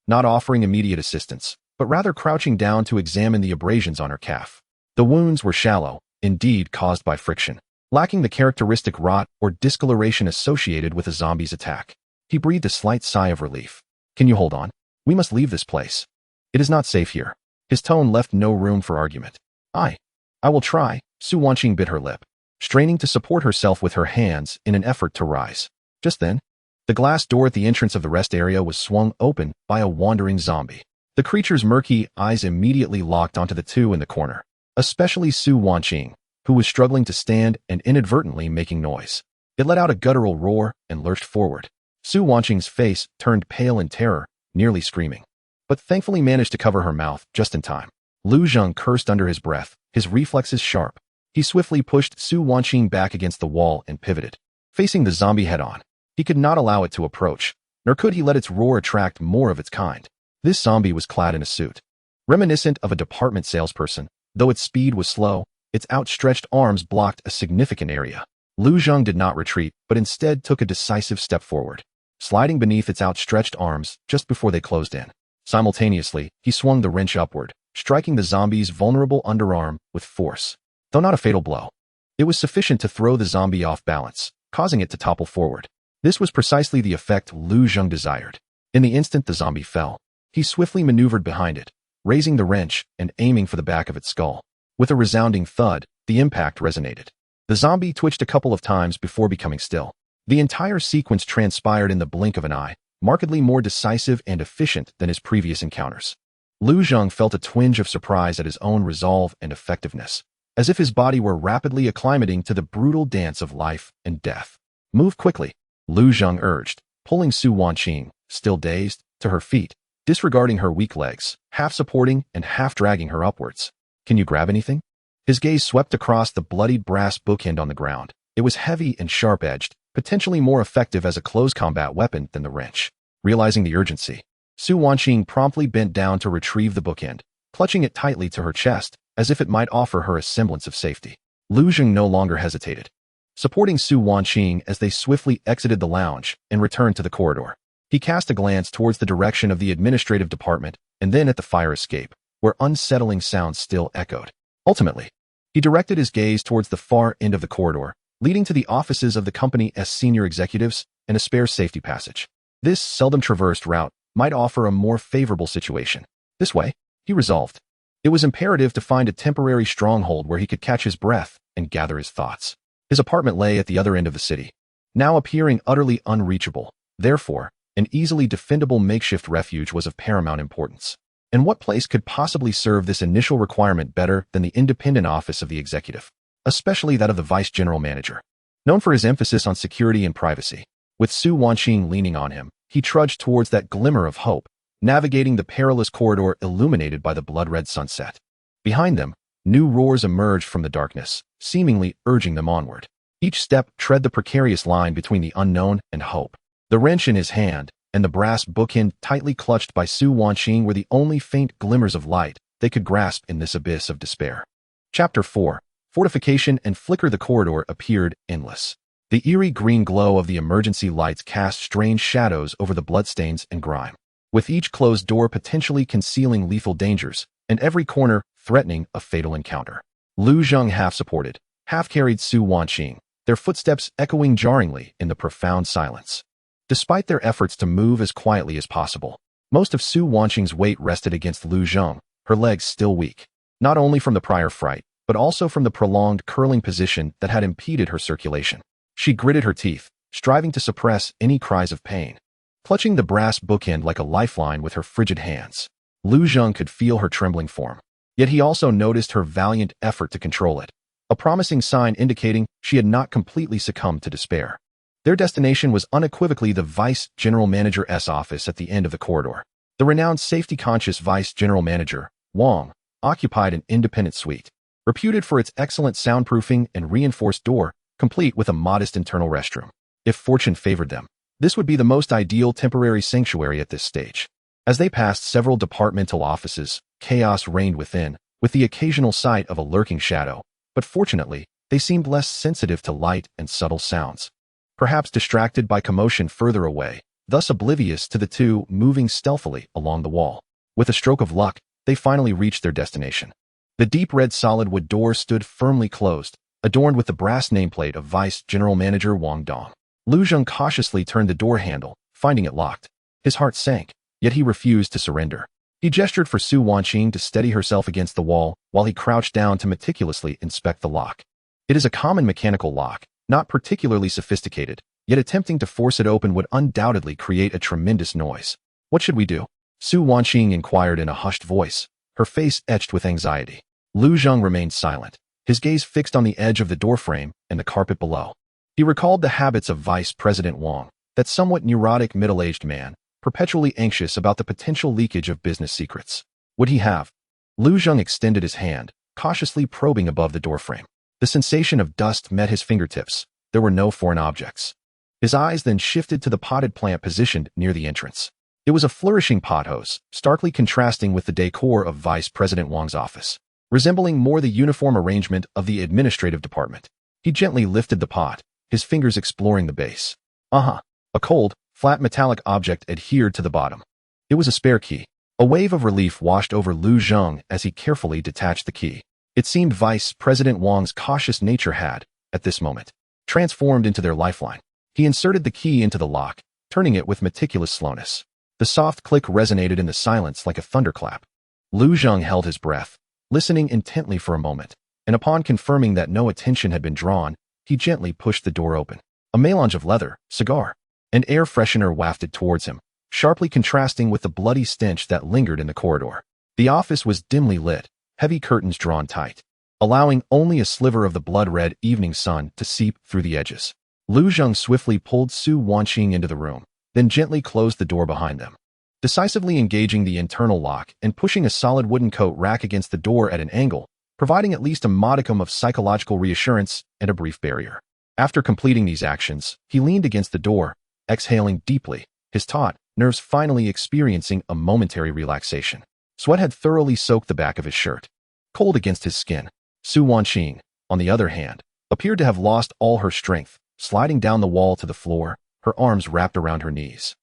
not offering immediate assistance, but rather crouching down to examine the abrasions on her calf. The wounds were shallow, indeed caused by friction, lacking the characteristic rot or discoloration associated with a zombie's attack. He breathed a slight sigh of relief. Can you hold on? We must leave this place. It is not safe here. His tone left no room for argument. I will try. Su Wanqing bit her lip, straining to support herself with her hands in an effort to rise. Just then, the glass door at the entrance of the rest area was swung open by a wandering zombie. The creature's murky eyes immediately locked onto the two in the corner, especially Su Wanqing, who was struggling to stand and inadvertently making noise. It let out a guttural roar and lurched forward. Su Wanqing's face turned pale in terror, nearly screaming, but thankfully managed to cover her mouth just in time. Lu Zheng cursed under his breath, his reflexes sharp. He swiftly pushed Su Wanqing back against the wall and pivoted, facing the zombie head-on. He could not allow it to approach, nor could he let its roar attract more of its kind. This zombie was clad in a suit, reminiscent of a department salesperson. Though its speed was slow, its outstretched arms blocked a significant area. Lu Zheng did not retreat, but instead took a decisive step forward, sliding beneath its outstretched arms just before they closed in. Simultaneously, he swung the wrench upward, striking the zombie's vulnerable underarm with force. Though not a fatal blow, it was sufficient to throw the zombie off balance, causing it to topple forward. This was precisely the effect Lu Zheng desired. In the instant the zombie fell, he swiftly maneuvered behind it, raising the wrench and aiming for the back of its skull. With a resounding thud, the impact resonated. The zombie twitched a couple of times before becoming still. The entire sequence transpired in the blink of an eye, markedly more decisive and efficient than his previous encounters. Lu Zheng felt a twinge of surprise at his own resolve and effectiveness, as if his body were rapidly acclimating to the brutal dance of life and death. Move quickly, Lu Zheng urged, pulling Su Wanqing, still dazed, to her feet, disregarding her weak legs, half supporting and half dragging her upwards. Can you grab anything? His gaze swept across the bloodied brass bookend on the ground. It was heavy and sharp-edged, potentially more effective as a close combat weapon than the wrench. Realizing the urgency, Su Wanqing promptly bent down to retrieve the bookend, clutching it tightly to her chest, as if it might offer her a semblance of safety. Lu Zheng no longer hesitated, supporting Su Wanqing as they swiftly exited the lounge and returned to the corridor. He cast a glance towards the direction of the administrative department and then at the fire escape, where unsettling sounds still echoed. Ultimately, he directed his gaze towards the far end of the corridor, leading to the offices of the company's senior executives and a spare safety passage. This seldom traversed route might offer a more favorable situation. This way, he resolved, it was imperative to find a temporary stronghold where he could catch his breath and gather his thoughts. His apartment lay at the other end of the city, now appearing utterly unreachable. Therefore, an easily defendable makeshift refuge was of paramount importance. And what place could possibly serve this initial requirement better than the independent office of the executive, especially that of the vice general manager? Known for his emphasis on security and privacy, with Su Wanqing leaning on him, he trudged towards that glimmer of hope, navigating the perilous corridor illuminated by the blood-red sunset. Behind them, new roars emerged from the darkness, seemingly urging them onward. Each step tread the precarious line between the unknown and hope. The wrench in his hand and the brass bookend tightly clutched by Su Wanqing were the only faint glimmers of light they could grasp in this abyss of despair. Chapter 4. Fortification and flicker. The corridor appeared endless. The eerie green glow of the emergency lights cast strange shadows over the bloodstains and grime, with each closed door potentially concealing lethal dangers, and every corner threatening a fatal encounter. Lu Zheng half-supported, half-carried Su Wanqing, their footsteps echoing jarringly in the profound silence. Despite their efforts to move as quietly as possible, most of Su Wanqing's weight rested against Lu Zheng, her legs still weak, not only from the prior fright, but also from the prolonged curling position that had impeded her circulation. She gritted her teeth, striving to suppress any cries of pain. Clutching the brass bookend like a lifeline with her frigid hands, Lu Zheng could feel her trembling form. Yet he also noticed her valiant effort to control it, a promising sign indicating she had not completely succumbed to despair. Their destination was unequivocally the Vice General Manager's office at the end of the corridor. The renowned safety-conscious Vice General Manager, Wang, occupied an independent suite, reputed for its excellent soundproofing and reinforced door, complete with a modest internal restroom. If fortune favored them, this would be the most ideal temporary sanctuary at this stage. As they passed several departmental offices, chaos reigned within, with the occasional sight of a lurking shadow, but fortunately, they seemed less sensitive to light and subtle sounds. Perhaps distracted by commotion further away, thus oblivious to the two moving stealthily along the wall. With a stroke of luck, they finally reached their destination. The deep red solid wood door stood firmly closed, adorned with the brass nameplate of Vice General Manager Wang Dong. Lu Zheng cautiously turned the door handle, finding it locked. His heart sank, yet he refused to surrender. He gestured for Su Wanqing to steady herself against the wall while he crouched down to meticulously inspect the lock. It is a common mechanical lock, not particularly sophisticated, yet attempting to force it open would undoubtedly create a tremendous noise. What should we do? Su Wanqing inquired in a hushed voice, her face etched with anxiety. Lu Zheng remained silent, his gaze fixed on the edge of the doorframe and the carpet below. He recalled the habits of Vice President Wang, that somewhat neurotic middle-aged man, perpetually anxious about the potential leakage of business secrets. Would he have? Lu Zheng extended his hand, cautiously probing above the doorframe. The sensation of dust met his fingertips. There were no foreign objects. His eyes then shifted to the potted plant positioned near the entrance. It was a flourishing pothose, starkly contrasting with the decor of Vice President Wang's office, resembling more the uniform arrangement of the administrative department. He gently lifted the pot, his fingers exploring the base. A cold, flat metallic object adhered to the bottom. It was a spare key, A wave of relief washed over Lu Zheng as he carefully detached the key. It seemed Vice President Wang's cautious nature had, at this moment, transformed into their lifeline. He inserted the key into the lock, turning it with meticulous slowness. The soft click resonated in the silence like a thunderclap. Lu Zheng held his breath, listening intently for a moment, and upon confirming that no attention had been drawn, he gently pushed the door open. A melange of leather, cigar, and air freshener wafted towards him, sharply contrasting with the bloody stench that lingered in the corridor. The office was dimly lit, heavy curtains drawn tight, allowing only a sliver of the blood-red evening sun to seep through the edges. Lu Zheng swiftly pulled Su Wanqing into the room, then gently closed the door behind them, decisively engaging the internal lock and pushing a solid wooden coat rack against the door at an angle, providing at least a modicum of psychological reassurance and a brief barrier. After completing these actions, he leaned against the door, exhaling deeply, his taut nerves finally experiencing a momentary relaxation. Sweat had thoroughly soaked the back of his shirt, cold against his skin. Su Wanqing, on the other hand, appeared to have lost all her strength, sliding down the wall to the floor, her arms wrapped around her knees,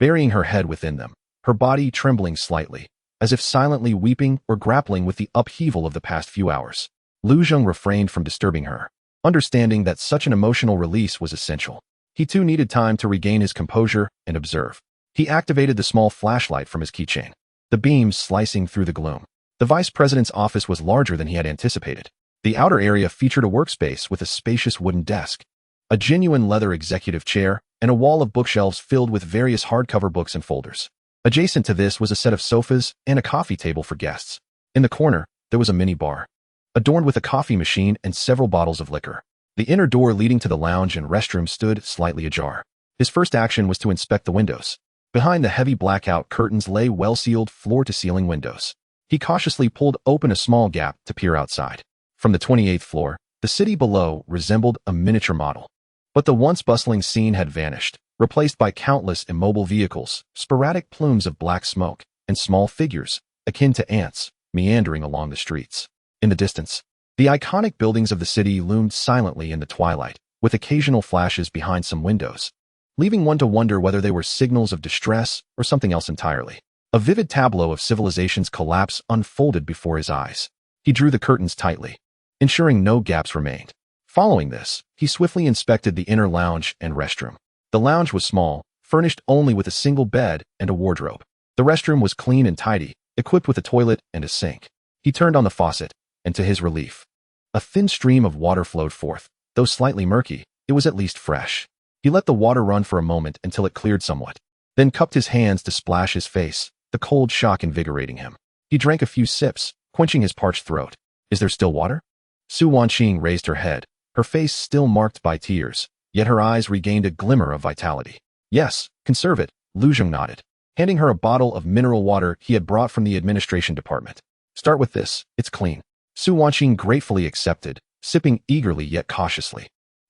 burying her head within them, her body trembling slightly, as if silently weeping or grappling with the upheaval of the past few hours. Lu Zheng refrained from disturbing her, understanding that such an emotional release was essential. He too needed time to regain his composure and observe. He activated the small flashlight from his keychain, the beams slicing through the gloom. The vice president's office was larger than he had anticipated. The outer area featured a workspace with a spacious wooden desk, a genuine leather executive chair, and a wall of bookshelves filled with various hardcover books and folders. Adjacent to this was a set of sofas and a coffee table for guests. In the corner, there was a mini bar, adorned with a coffee machine and several bottles of liquor. The inner door leading to the lounge and restroom stood slightly ajar. His first action was to inspect the windows. Behind the heavy blackout curtains lay well-sealed floor-to-ceiling windows. He cautiously pulled open a small gap to peer outside. From the 28th floor, the city below resembled a miniature model. But the once bustling scene had vanished, replaced by countless immobile vehicles, sporadic plumes of black smoke, and small figures, akin to ants, meandering along the streets. In the distance, the iconic buildings of the city loomed silently in the twilight, with occasional flashes behind some windows, leaving one to wonder whether they were signals of distress or something else entirely. A vivid tableau of civilization's collapse unfolded before his eyes. He drew the curtains tightly, ensuring no gaps remained. Following this, he swiftly inspected the inner lounge and restroom. The lounge was small, furnished only with a single bed and a wardrobe. The restroom was clean and tidy, equipped with a toilet and a sink. He turned on the faucet, and to his relief, a thin stream of water flowed forth. Though slightly murky, it was at least fresh. He let the water run for a moment until it cleared somewhat, then cupped his hands to splash his face, the cold shock invigorating him. He drank a few sips, quenching his parched throat. Is there still water? Su Wanqing raised her head, her face still marked by tears, yet her eyes regained a glimmer of vitality. Yes, conserve it, Lu Zheng nodded, handing her a bottle of mineral water he had brought from the administration department. Start with this, it's clean. Su Wanqing gratefully accepted, sipping eagerly yet cautiously.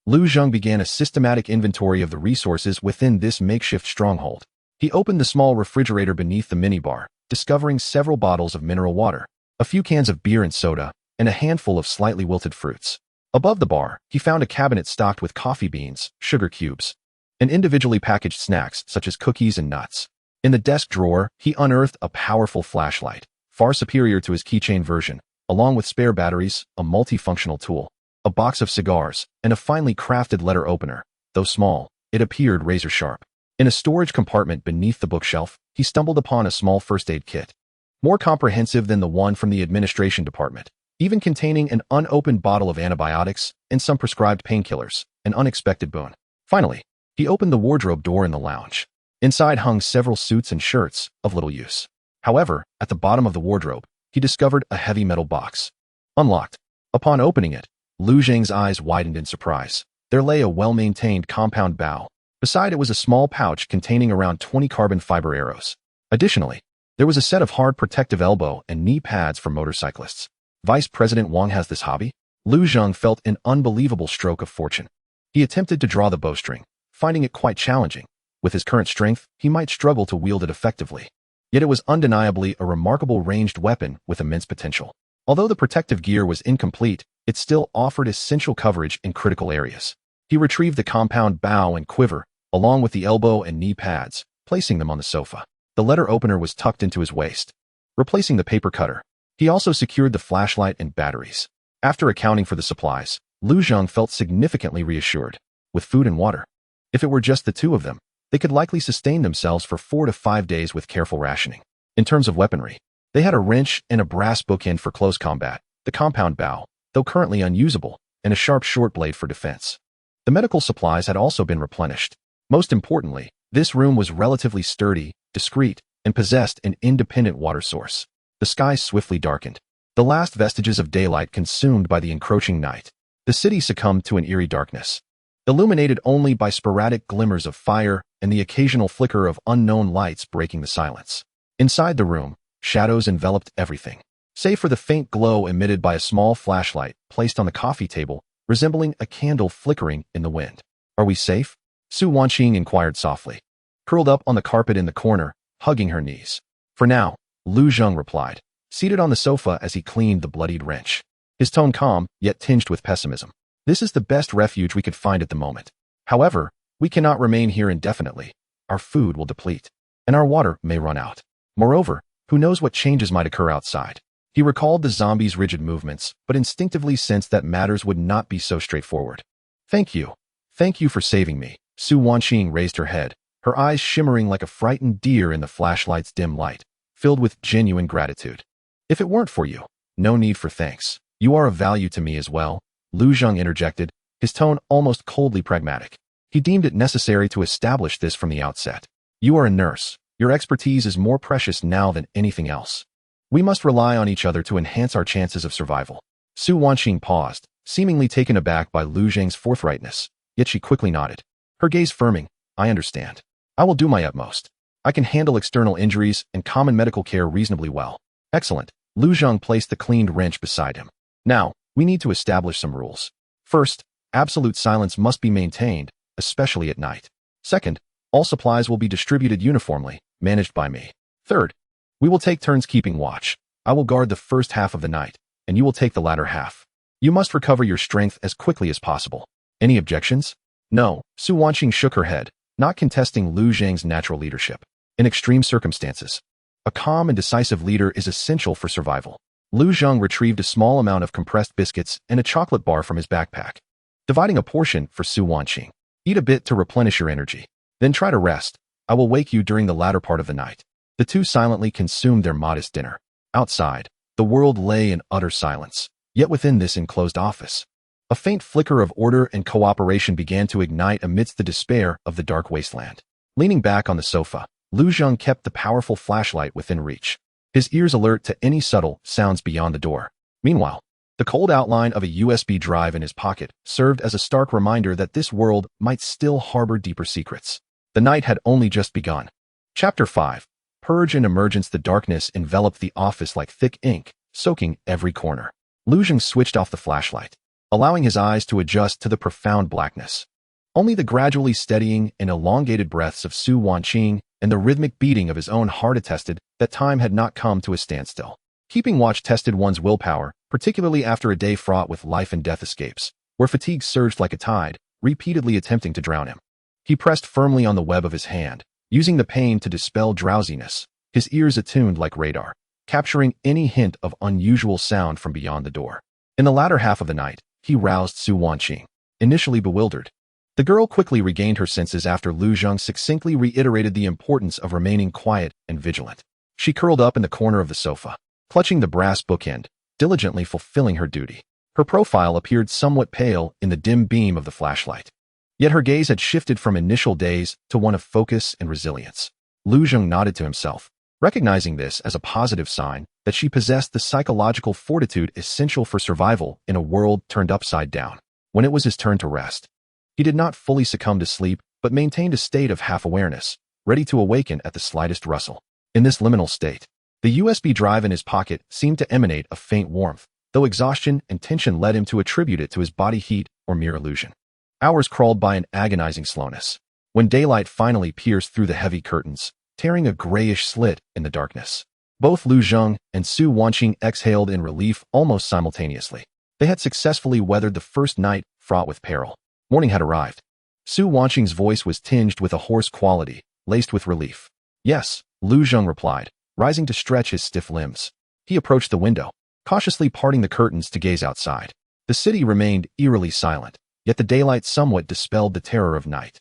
Lu Zheng began a systematic inventory of the resources within this makeshift stronghold. He opened the small refrigerator beneath the minibar, discovering several bottles of mineral water, a few cans of beer and soda, and a handful of slightly wilted fruits. Above the bar, he found a cabinet stocked with coffee beans, sugar cubes, and individually packaged snacks such as cookies and nuts. In the desk drawer, he unearthed a powerful flashlight, far superior to his keychain version, along with spare batteries, a multifunctional tool, a box of cigars, and a finely crafted letter opener. Though small, it appeared razor-sharp. In a storage compartment beneath the bookshelf, he stumbled upon a small first aid kit, more comprehensive than the one from the administration department, even containing an unopened bottle of antibiotics and some prescribed painkillers, an unexpected boon. Finally, he opened the wardrobe door in the lounge. Inside hung several suits and shirts, of little use. However, at the bottom of the wardrobe, he discovered a heavy metal box. Unlocked. Upon opening it, Lu Zheng's eyes widened in surprise. There lay a well-maintained compound bow. Beside it was a small pouch containing around 20 carbon fiber arrows. Additionally, there was a set of hard protective elbow and knee pads for motorcyclists. Vice President Wang has this hobby? Lu Zheng felt an unbelievable stroke of fortune. He attempted to draw the bowstring, finding it quite challenging. With his current strength, he might struggle to wield it effectively. Yet it was undeniably a remarkable ranged weapon with immense potential. Although the protective gear was incomplete, it still offered essential coverage in critical areas. He retrieved the compound bow and quiver, along with the elbow and knee pads, placing them on the sofa. The letter opener was tucked into his waist, replacing the paper cutter. He also secured the flashlight and batteries. After accounting for the supplies, Lu Zheng felt significantly reassured. With food and water, if it were just the two of them, they could likely sustain themselves for 4 to 5 days with careful rationing. In terms of weaponry, they had a wrench and a brass bookend for close combat, the compound bow, though currently unusable, and a sharp short blade for defense. The medical supplies had also been replenished. Most importantly, this room was relatively sturdy, discreet, and possessed an independent water source. The skies swiftly darkened. The last vestiges of daylight consumed by the encroaching night. The city succumbed to an eerie darkness, illuminated only by sporadic glimmers of fire and the occasional flicker of unknown lights breaking the silence. Inside the room, shadows enveloped everything, save for the faint glow emitted by a small flashlight placed on the coffee table, resembling a candle flickering in the wind. "Are we safe?" Su Wanqing inquired softly, curled up on the carpet in the corner, hugging her knees. "For now," Lu Zheng replied, seated on the sofa as he cleaned the bloodied wrench. His tone calm, yet tinged with pessimism. "This is the best refuge we could find at the moment. However, we cannot remain here indefinitely. Our food will deplete, and our water may run out. Moreover, who knows what changes might occur outside." He recalled the zombies' rigid movements, but instinctively sensed that matters would not be so straightforward. Thank you for saving me." Su Wanqing raised her head, her eyes shimmering like a frightened deer in the flashlight's dim light, filled with genuine gratitude. "If it weren't for you, no need for thanks. You are of value to me as well," Lu Zheng interjected, his tone almost coldly pragmatic. He deemed it necessary to establish this from the outset. "You are a nurse. Your expertise is more precious now than anything else. We must rely on each other to enhance our chances of survival." Su Wanqing paused, seemingly taken aback by Lu Zheng's forthrightness, yet she quickly nodded, her gaze firming. "I understand. I will do my utmost. I can handle external injuries and common medical care reasonably well." "Excellent." Lu Zheng placed the cleaned wrench beside him. "Now, we need to establish some rules. First, absolute silence must be maintained, especially at night. Second, all supplies will be distributed uniformly, managed by me. Third, we will take turns keeping watch. I will guard the first half of the night, and you will take the latter half. You must recover your strength as quickly as possible. Any objections?" "No." Su Wanqing shook her head, not contesting Lu Zheng's natural leadership. In extreme circumstances, a calm and decisive leader is essential for survival. Lu Zheng retrieved a small amount of compressed biscuits and a chocolate bar from his backpack, dividing a portion for Su Wanqing. "Eat a bit to replenish your energy. Then try to rest. I will wake you during the latter part of the night." The two silently consumed their modest dinner. Outside, the world lay in utter silence, yet within this enclosed office, a faint flicker of order and cooperation began to ignite amidst the despair of the dark wasteland. Leaning back on the sofa, Lu Zheng kept the powerful flashlight within reach, his ears alert to any subtle sounds beyond the door. Meanwhile, the cold outline of a USB drive in his pocket served as a stark reminder that this world might still harbor deeper secrets. The night had only just begun. Chapter 5. Purge and Emergence. The darkness enveloped the office like thick ink, soaking every corner. Lu Zheng switched off the flashlight, allowing his eyes to adjust to the profound blackness. Only the gradually steadying and elongated breaths of Su Wanqing and the rhythmic beating of his own heart attested that time had not come to a standstill. Keeping watch tested one's willpower, particularly after a day fraught with life and death escapes, where fatigue surged like a tide, repeatedly attempting to drown him. He pressed firmly on the web of his hand, using the pain to dispel drowsiness, his ears attuned like radar, capturing any hint of unusual sound from beyond the door. In the latter half of the night, he roused Su Wanqing, initially bewildered. The girl quickly regained her senses after Lu Zheng succinctly reiterated the importance of remaining quiet and vigilant. She curled up in the corner of the sofa, clutching the brass bookend, diligently fulfilling her duty. Her profile appeared somewhat pale in the dim beam of the flashlight. Yet her gaze had shifted from initial daze to one of focus and resilience. Lu Zheng nodded to himself, recognizing this as a positive sign that she possessed the psychological fortitude essential for survival in a world turned upside down. When it was his turn to rest, he did not fully succumb to sleep, but maintained a state of half-awareness, ready to awaken at the slightest rustle. In this liminal state, the USB drive in his pocket seemed to emanate a faint warmth, though exhaustion and tension led him to attribute it to his body heat or mere illusion. Hours crawled by in agonizing slowness, when daylight finally pierced through the heavy curtains, tearing a grayish slit in the darkness. Both Lu Zheng and Su Wanqing exhaled in relief almost simultaneously. They had successfully weathered the first night fraught with peril. Morning had arrived. Su Wanqing's voice was tinged with a hoarse quality, laced with relief. "Yes," Lu Zheng replied, rising to stretch his stiff limbs. He approached the window, cautiously parting the curtains to gaze outside. The city remained eerily silent, yet the daylight somewhat dispelled the terror of night.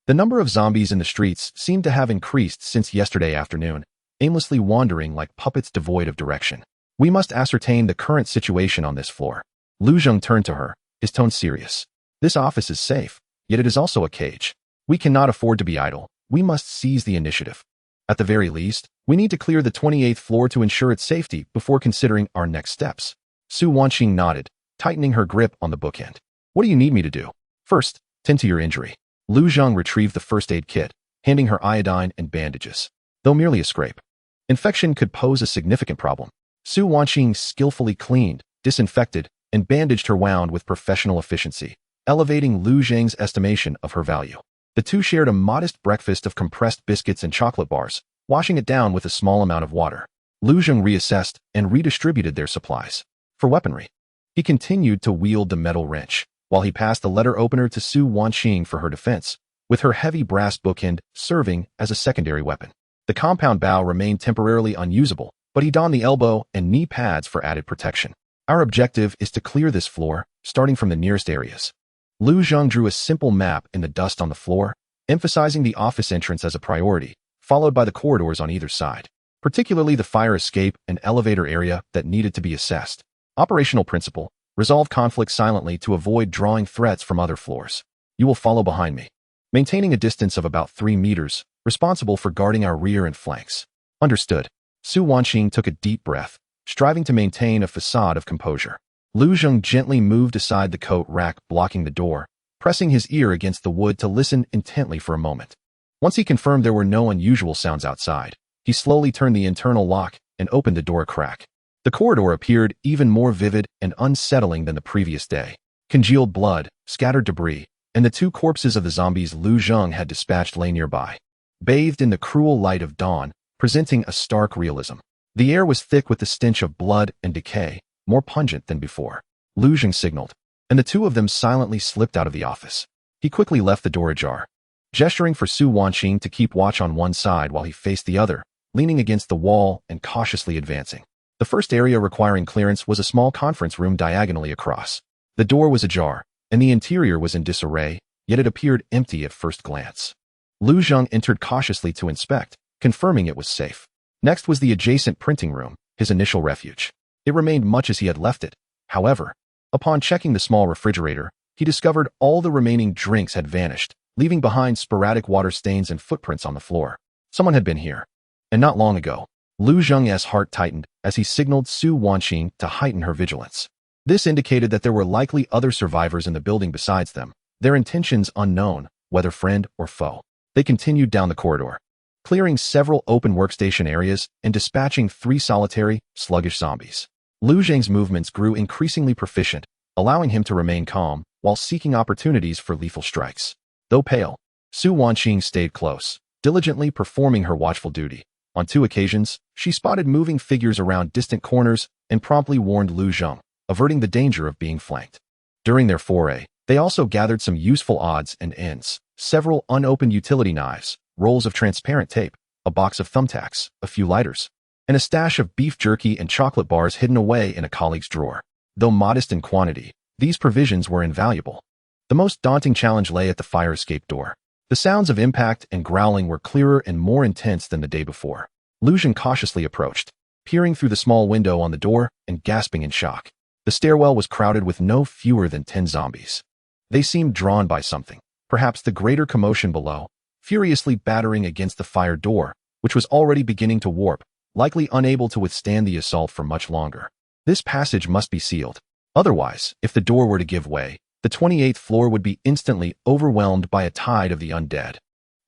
The number of zombies in the streets seemed to have increased since yesterday afternoon, aimlessly wandering like puppets devoid of direction. We must ascertain the current situation on this floor. Lu Zheng turned to her, his tone serious. This office is safe, yet it is also a cage. We cannot afford to be idle. We must seize the initiative. At the very least, we need to clear the 28th floor to ensure its safety before considering our next steps. Su Wanqing nodded, tightening her grip on the bookend. What do you need me to do? First, tend to your injury. Lu Zheng retrieved the first aid kit, handing her iodine and bandages. Though merely a scrape, infection could pose a significant problem. Su Wanqing skillfully cleaned, disinfected, and bandaged her wound with professional efficiency, elevating Lu Zheng's estimation of her value. The two shared a modest breakfast of compressed biscuits and chocolate bars, washing it down with a small amount of water. Lu Zheng reassessed and redistributed their supplies. For weaponry, he continued to wield the metal wrench, while he passed the letter opener to Su Wanqing for her defense, with her heavy brass bookend serving as a secondary weapon. The compound bow remained temporarily unusable, but he donned the elbow and knee pads for added protection. Our objective is to clear this floor, starting from the nearest areas. Lu Zheng drew a simple map in the dust on the floor, emphasizing the office entrance as a priority, followed by the corridors on either side, particularly the fire escape and elevator area that needed to be assessed. Operational principle: resolve conflict silently to avoid drawing threats from other floors. You will follow behind me, maintaining a distance of about 3 meters, responsible for guarding our rear and flanks. Understood. Su Wanqing took a deep breath, striving to maintain a facade of composure. Lu Zheng gently moved aside the coat rack blocking the door, pressing his ear against the wood to listen intently for a moment. Once he confirmed there were no unusual sounds outside, he slowly turned the internal lock and opened the door a crack. The corridor appeared even more vivid and unsettling than the previous day. Congealed blood, scattered debris, and the 2 corpses of the zombies Lu Zheng had dispatched lay nearby, bathed in the cruel light of dawn, presenting a stark realism. The air was thick with the stench of blood and decay, more pungent than before. Lu Zheng signaled, and the 2 of them silently slipped out of the office. He quickly left the door ajar, gesturing for Su Wanqing to keep watch on one side while he faced the other, leaning against the wall and cautiously advancing. The first area requiring clearance was a small conference room diagonally across. The door was ajar, and the interior was in disarray, yet it appeared empty at first glance. Lu Zheng entered cautiously to inspect, confirming it was safe. Next was the adjacent printing room, his initial refuge. It remained much as he had left it. However, upon checking the small refrigerator, he discovered all the remaining drinks had vanished, leaving behind sporadic water stains and footprints on the floor. Someone had been here, and not long ago. Lu Zheng's heart tightened as he signaled Su Wanqing to heighten her vigilance. This indicated that there were likely other survivors in the building besides them, their intentions unknown, whether friend or foe. They continued down the corridor, clearing several open workstation areas and dispatching 3 solitary, sluggish zombies. Lu Zheng's movements grew increasingly proficient, allowing him to remain calm while seeking opportunities for lethal strikes. Though pale, Su Wanqing stayed close, diligently performing her watchful duty. On 2 occasions, she spotted moving figures around distant corners and promptly warned Lu Zheng, averting the danger of being flanked. During their foray, they also gathered some useful odds and ends: several unopened utility knives, rolls of transparent tape, a box of thumbtacks, a few lighters, and a stash of beef jerky and chocolate bars hidden away in a colleague's drawer. Though modest in quantity, these provisions were invaluable. The most daunting challenge lay at the fire escape door. The sounds of impact and growling were clearer and more intense than the day before. Lu Zheng cautiously approached, peering through the small window on the door and gasping in shock. The stairwell was crowded with no fewer than 10 zombies. They seemed drawn by something, perhaps the greater commotion below, furiously battering against the fire door, which was already beginning to warp, likely unable to withstand the assault for much longer. This passage must be sealed. Otherwise, if the door were to give way, the 28th floor would be instantly overwhelmed by a tide of the undead.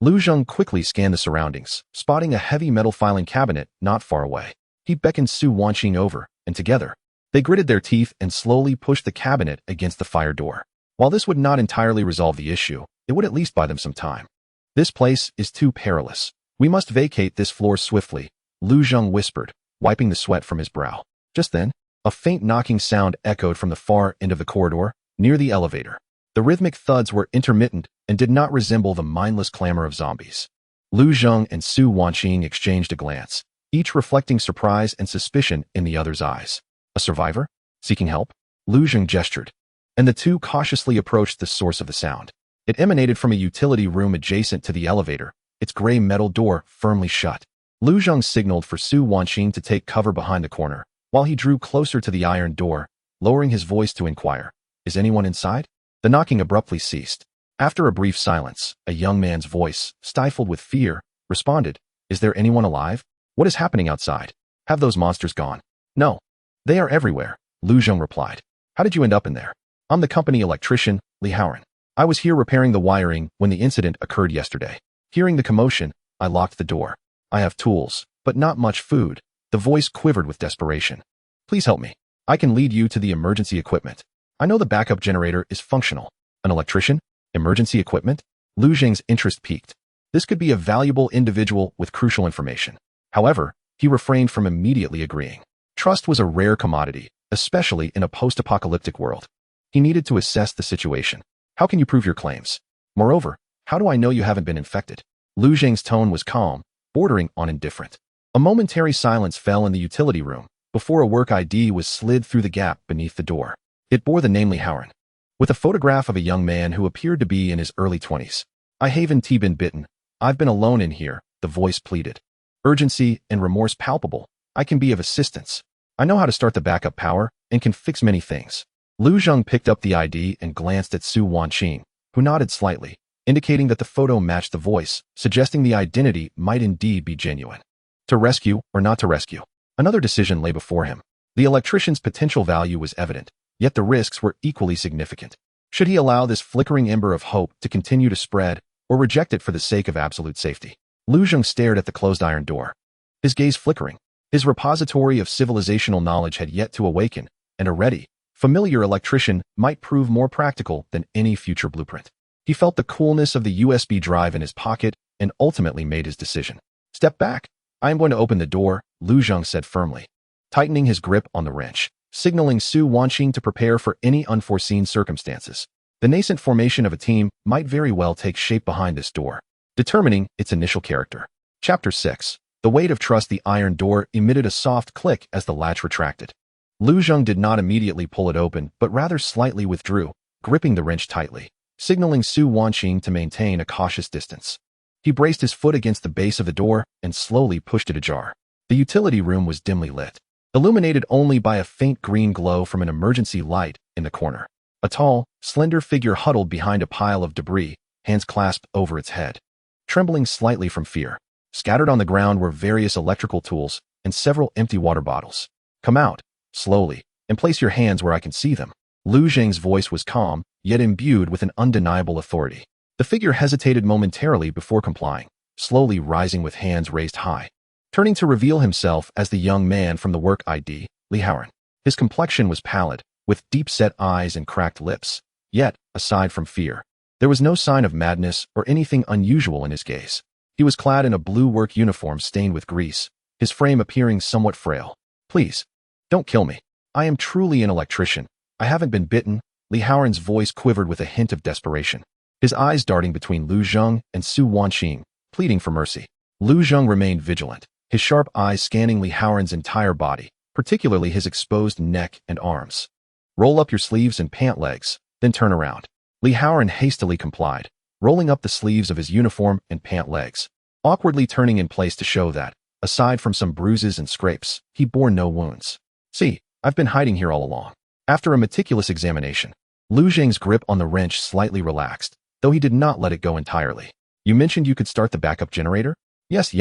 Lu Zheng quickly scanned the surroundings, spotting a heavy metal filing cabinet not far away. He beckoned Su Wanqing over, and together, they gritted their teeth and slowly pushed the cabinet against the fire door. While this would not entirely resolve the issue, it would at least buy them some time. This place is too perilous. We must vacate this floor swiftly, Lu Zheng whispered, wiping the sweat from his brow. Just then, a faint knocking sound echoed from the far end of the corridor, near the elevator. The rhythmic thuds were intermittent and did not resemble the mindless clamor of zombies. Lu Zheng and Su Wanqing exchanged a glance, each reflecting surprise and suspicion in the other's eyes. A survivor? Seeking help? Lu Zheng gestured, and the two cautiously approached the source of the sound. It emanated from a utility room adjacent to the elevator, its gray metal door firmly shut. Lu Zheng signaled for Su Wanqing to take cover behind the corner, while he drew closer to the iron door, lowering his voice to inquire, "Is anyone inside?" The knocking abruptly ceased. After a brief silence, a young man's voice, stifled with fear, responded, "Is there anyone alive? What is happening outside? Have those monsters gone?" "No. They are everywhere," Lu Zheng replied. "How did you end up in there?" "I'm the company electrician, Li Haoran. I was here repairing the wiring when the incident occurred yesterday. Hearing the commotion, I locked the door. I have tools, but not much food." The voice quivered with desperation. "Please help me. I can lead you to the emergency equipment. I know the backup generator is functional." "An electrician? Emergency equipment?" Lu Zheng's interest peaked. This could be a valuable individual with crucial information. However, he refrained from immediately agreeing. Trust was a rare commodity, especially in a post-apocalyptic world. He needed to assess the situation. "How can you prove your claims? Moreover, how do I know you haven't been infected?" Lu Zheng's tone was calm, bordering on indifferent. A momentary silence fell in the utility room before a work ID was slid through the gap beneath the door. It bore the name Li Haoran, with a photograph of a young man who appeared to be in his early 20s. "I haven't been bitten. I've been alone in here," the voice pleaded. Urgency and remorse palpable. "I can be of assistance. I know how to start the backup power and can fix many things." Lu Zheng picked up the ID and glanced at Su Wanqing, who nodded slightly, indicating that the photo matched the voice, suggesting the identity might indeed be genuine. To rescue or not to rescue? Another decision lay before him. The electrician's potential value was evident, yet the risks were equally significant. Should he allow this flickering ember of hope to continue to spread, or reject it for the sake of absolute safety? Lu Zheng stared at the closed iron door, his gaze flickering. His repository of civilizational knowledge had yet to awaken, and a ready, familiar electrician might prove more practical than any future blueprint. He felt the coolness of the USB drive in his pocket and ultimately made his decision. "Step back. I am going to open the door," Lu Zheng said firmly, tightening his grip on the wrench, signaling Su Wanqing to prepare for any unforeseen circumstances. The nascent formation of a team might very well take shape behind this door, determining its initial character. Chapter 6. The weight of trust. The iron door emitted a soft click as the latch retracted. Lu Zheng did not immediately pull it open, but rather slightly withdrew, gripping the wrench tightly, signaling Su Wanqing to maintain a cautious distance. He braced his foot against the base of the door and slowly pushed it ajar. The utility room was dimly lit, illuminated only by a faint green glow from an emergency light in the corner. A tall, slender figure huddled behind a pile of debris, hands clasped over its head, trembling slightly from fear. Scattered on the ground were various electrical tools and several empty water bottles. "Come out, slowly, and place your hands where I can see them." Lu Zheng's voice was calm, yet imbued with an undeniable authority. The figure hesitated momentarily before complying, slowly rising with hands raised high, turning to reveal himself as the young man from the work ID, Li Haoran. His complexion was pallid, with deep-set eyes and cracked lips. Yet, aside from fear, there was no sign of madness or anything unusual in his gaze. He was clad in a blue work uniform stained with grease, his frame appearing somewhat frail. "Please, don't kill me. I am truly an electrician. I haven't been bitten." Li Haoran's voice quivered with a hint of desperation, his eyes darting between Lu Zheng and Su Wanqing, pleading for mercy. Lu Zheng remained vigilant, his sharp eyes scanning Li Haoran's entire body, particularly his exposed neck and arms. "Roll up your sleeves and pant legs, then turn around." Li Haoran hastily complied, rolling up the sleeves of his uniform and pant legs, awkwardly turning in place to show that, aside from some bruises and scrapes, he bore no wounds. "See, I've been hiding here all along." After a meticulous examination, Lu Zheng's grip on the wrench slightly relaxed, though he did not let it go entirely. "You mentioned you could start the backup generator?" Yes.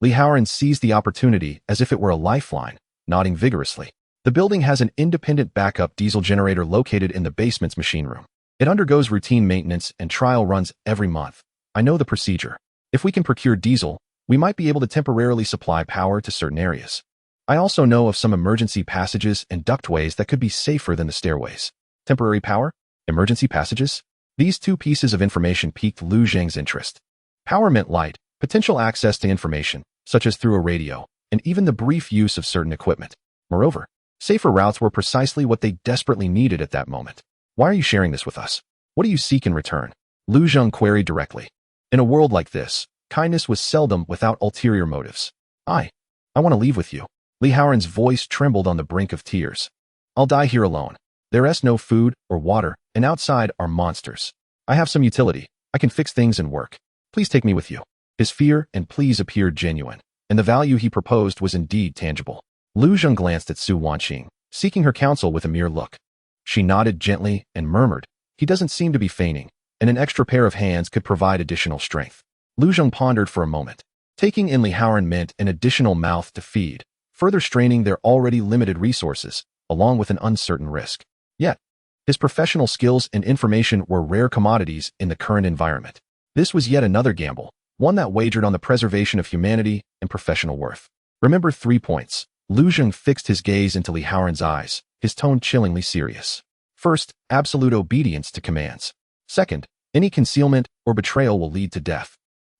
Li Haoran seized the opportunity as if it were a lifeline, nodding vigorously. "The building has an independent backup diesel generator located in the basement's machine room. It undergoes routine maintenance and trial runs every month. I know the procedure. If we can procure diesel, we might be able to temporarily supply power to certain areas. I also know of some emergency passages and ductways that could be safer than the stairways." Temporary power? Emergency passages? These two pieces of information piqued Lu Zheng's interest. Power meant light, potential access to information, such as through a radio, and even the brief use of certain equipment. Moreover, safer routes were precisely what they desperately needed at that moment. "Why are you sharing this with us? What do you seek in return?" Lu Zheng queried directly. In a world like this, kindness was seldom without ulterior motives. I'm I want to leave with you. Li Haoran's voice trembled on the brink of tears. I'll die here alone. There is no food or water, and outside are monsters. I have some utility. I can fix things and work. Please take me with you. His fear and pleas appeared genuine, and the value he proposed was indeed tangible. Lu Zheng glanced at Su Wanqing, seeking her counsel with a mere look. She nodded gently and murmured, "He doesn't seem to be feigning, and an extra pair of hands could provide additional strength." Lu Zheng pondered for a moment. Taking in Li Haoran meant an additional mouth to feed, further straining their already limited resources, along with an uncertain risk. Yet, his professional skills and information were rare commodities in the current environment. This was yet another gamble, one that wagered on the preservation of humanity and professional worth. Remember 3 points. Lu Zheng fixed his gaze into Li Haoran's eyes, his tone chillingly serious. First, absolute obedience to commands. Second, any concealment or betrayal will lead to death.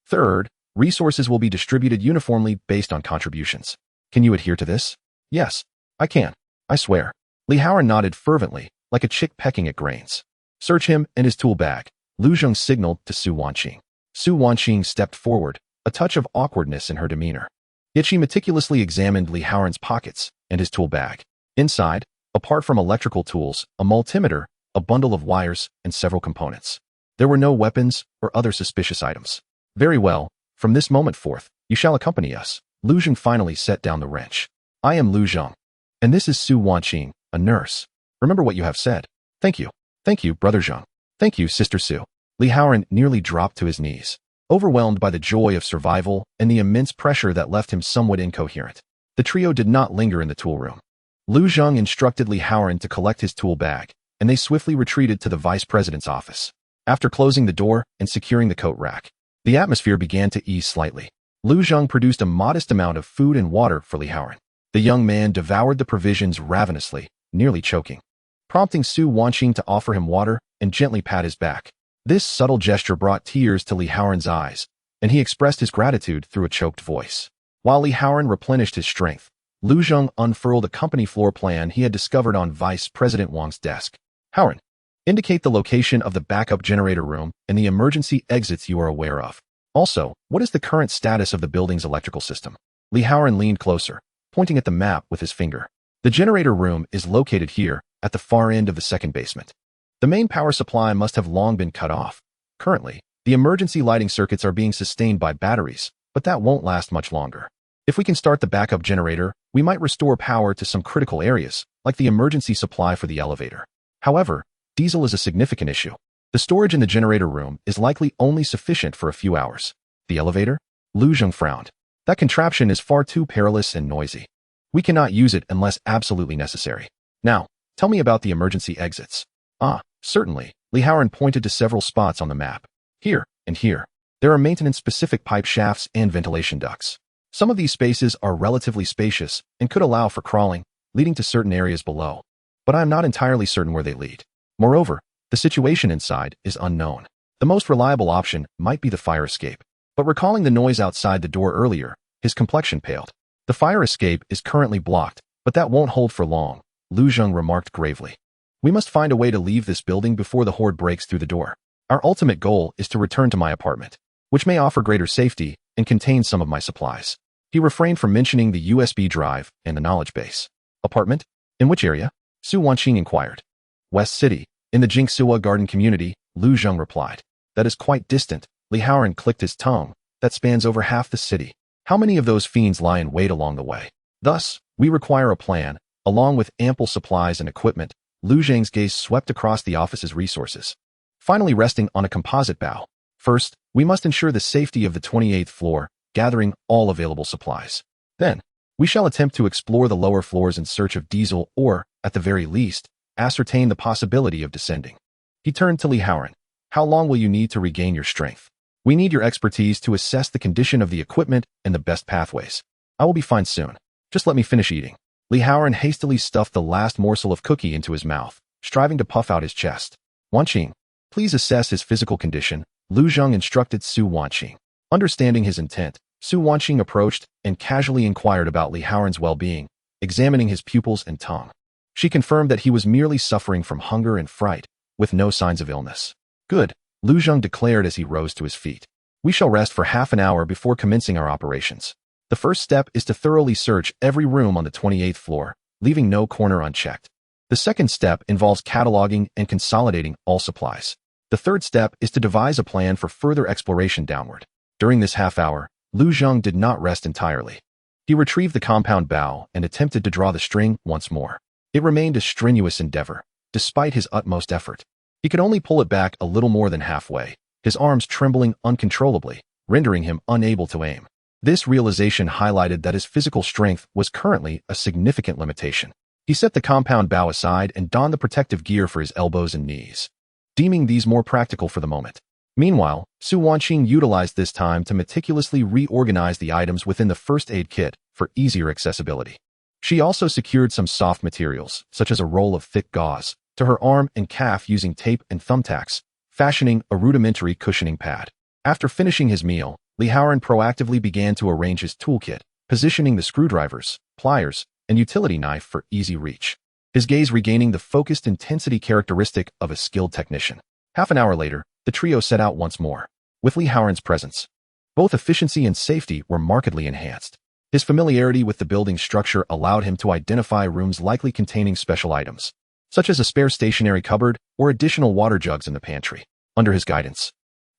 Third, resources will be distributed uniformly based on contributions. Can you adhere to this? Yes, I can. I swear. Li Haoran nodded fervently, like a chick pecking at grains. Search him and his tool bag, Lu Zheng signaled to Su Wanqing. Su Wanqing stepped forward, a touch of awkwardness in her demeanor. Yet she meticulously examined Li Haoran's pockets and his tool bag. Inside, apart from electrical tools, a multimeter, a bundle of wires, and several components. There were no weapons or other suspicious items. Very well, from this moment forth, you shall accompany us. Lu Zheng finally set down the wrench. I am Lu Zheng, and this is Su Wanqing, a nurse. Remember what you have said. Thank you. Thank you, Brother Zheng. Thank you, Sister Su. Li Haoran nearly dropped to his knees, overwhelmed by the joy of survival and the immense pressure that left him somewhat incoherent. The trio did not linger in the tool room. Lu Zheng instructed Li Haoran to collect his tool bag, and they swiftly retreated to the vice president's office. After closing the door and securing the coat rack, the atmosphere began to ease slightly. Lu Zheng produced a modest amount of food and water for Li Haoran. The young man devoured the provisions ravenously, nearly choking, prompting Su Wanqing to offer him water and gently pat his back. This subtle gesture brought tears to Li Haoran's eyes, and he expressed his gratitude through a choked voice. While Li Haoran replenished his strength, Lu Zheng unfurled a company floor plan he had discovered on Vice President Wang's desk. Haoran, indicate the location of the backup generator room and the emergency exits you are aware of. Also, what is the current status of the building's electrical system? Li Haoran leaned closer, pointing at the map with his finger. The generator room is located here, at the far end of the second basement. The main power supply must have long been cut off. Currently, the emergency lighting circuits are being sustained by batteries, but that won't last much longer. If we can start the backup generator, we might restore power to some critical areas, like the emergency supply for the elevator. However, diesel is a significant issue. The storage in the generator room is likely only sufficient for a few hours. The elevator? Lu Zheng frowned. That contraption is far too perilous and noisy. We cannot use it unless absolutely necessary. Now, tell me about the emergency exits. Ah, certainly. Li Haoran pointed to several spots on the map. Here and here. There are maintenance-specific pipe shafts and ventilation ducts. Some of these spaces are relatively spacious and could allow for crawling, leading to certain areas below. But I am not entirely certain where they lead. Moreover, the situation inside is unknown. The most reliable option might be the fire escape. But recalling the noise outside the door earlier, his complexion paled. The fire escape is currently blocked, but that won't hold for long, Lu Zheng remarked gravely. We must find a way to leave this building before the horde breaks through the door. Our ultimate goal is to return to my apartment, which may offer greater safety and contain some of my supplies. He refrained from mentioning the USB drive and the knowledge base. Apartment? In which area? Su Wanqing inquired. West City, in the Jingsua Garden community, Lu Zheng replied. That is quite distant. Li Haoran clicked his tongue. That spans over half the city. How many of those fiends lie in wait along the way? Thus, we require a plan, along with ample supplies and equipment. Lu Zheng's gaze swept across the office's resources, finally resting on a composite bow. First, we must ensure the safety of the 28th floor, gathering all available supplies. Then, we shall attempt to explore the lower floors in search of diesel or, at the very least, ascertain the possibility of descending. He turned to Li Haoran. How long will you need to regain your strength? We need your expertise to assess the condition of the equipment and the best pathways. I will be fine soon. Just let me finish eating. Li Haoran hastily stuffed the last morsel of cookie into his mouth, striving to puff out his chest. Wanqing, please assess his physical condition, Lu Zheng instructed Su Wanqing. Understanding his intent, Su Wanqing approached and casually inquired about Li Haoran's well-being, examining his pupils and tongue. She confirmed that he was merely suffering from hunger and fright, with no signs of illness. Good, Lu Zheng declared as he rose to his feet. We shall rest for half an hour before commencing our operations. The first step is to thoroughly search every room on the 28th floor, leaving no corner unchecked. The second step involves cataloging and consolidating all supplies. The third step is to devise a plan for further exploration downward. During this half hour, Lu Zheng did not rest entirely. He retrieved the compound bow and attempted to draw the string once more. It remained a strenuous endeavor, despite his utmost effort. He could only pull it back a little more than halfway, his arms trembling uncontrollably, rendering him unable to aim. This realization highlighted that his physical strength was currently a significant limitation. He set the compound bow aside and donned the protective gear for his elbows and knees, deeming these more practical for the moment. Meanwhile, Su Wanqing utilized this time to meticulously reorganize the items within the first aid kit for easier accessibility. She also secured some soft materials, such as a roll of thick gauze, to her arm and calf using tape and thumbtacks, fashioning a rudimentary cushioning pad. After finishing his meal, Li Haoran proactively began to arrange his toolkit, positioning the screwdrivers, pliers, and utility knife for easy reach, his gaze regaining the focused intensity characteristic of a skilled technician. Half an hour later, the trio set out once more. With Li Haoran's presence, both efficiency and safety were markedly enhanced. His familiarity with the building's structure allowed him to identify rooms likely containing special items, such as a spare stationary cupboard or additional water jugs in the pantry. Under his guidance,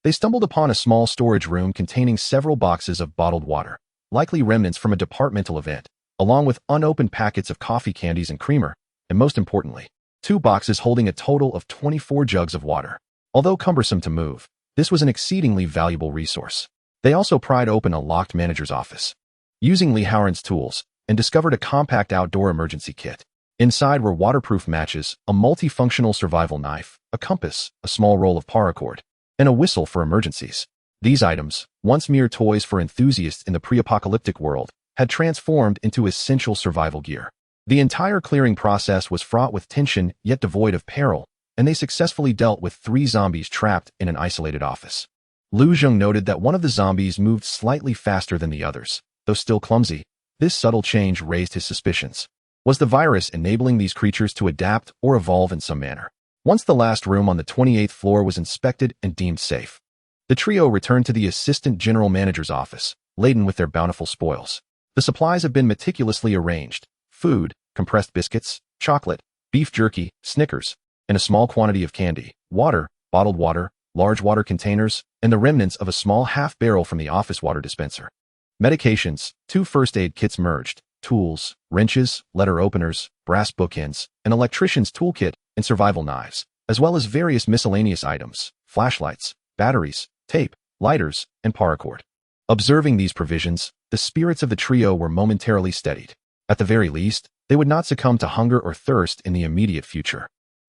they stumbled upon a small storage room containing several boxes of bottled water, likely remnants from a departmental event, along with unopened packets of coffee candies and creamer, and most importantly, 2 boxes holding a total of 24 jugs of water. Although cumbersome to move, this was an exceedingly valuable resource. They also pried open a locked manager's office, using Li Haoran's tools, and discovered a compact outdoor emergency kit. Inside were waterproof matches, a multifunctional survival knife, a compass, a small roll of paracord, and a whistle for emergencies. These items, once mere toys for enthusiasts in the pre-apocalyptic world, had transformed into essential survival gear. The entire clearing process was fraught with tension yet devoid of peril, and they successfully dealt with 3 zombies trapped in an isolated office. Lu Zheng noted that one of the zombies moved slightly faster than the others. Though still clumsy, this subtle change raised his suspicions. Was the virus enabling these creatures to adapt or evolve in some manner? Once the last room on the 28th floor was inspected and deemed safe, the trio returned to the assistant general manager's office, laden with their bountiful spoils. The supplies have been meticulously arranged: food, compressed biscuits, chocolate, beef jerky, Snickers, and a small quantity of candy, water, bottled water, large water containers, and the remnants of a small half-barrel from the office water dispenser. Medications, 2 first aid kits merged, tools, wrenches, letter openers, brass bookends, an electrician's toolkit, and survival knives, as well as various miscellaneous items, flashlights, batteries, tape, lighters, and paracord. Observing these provisions, the spirits of the trio were momentarily steadied. At the very least, they would not succumb to hunger or thirst in the immediate future.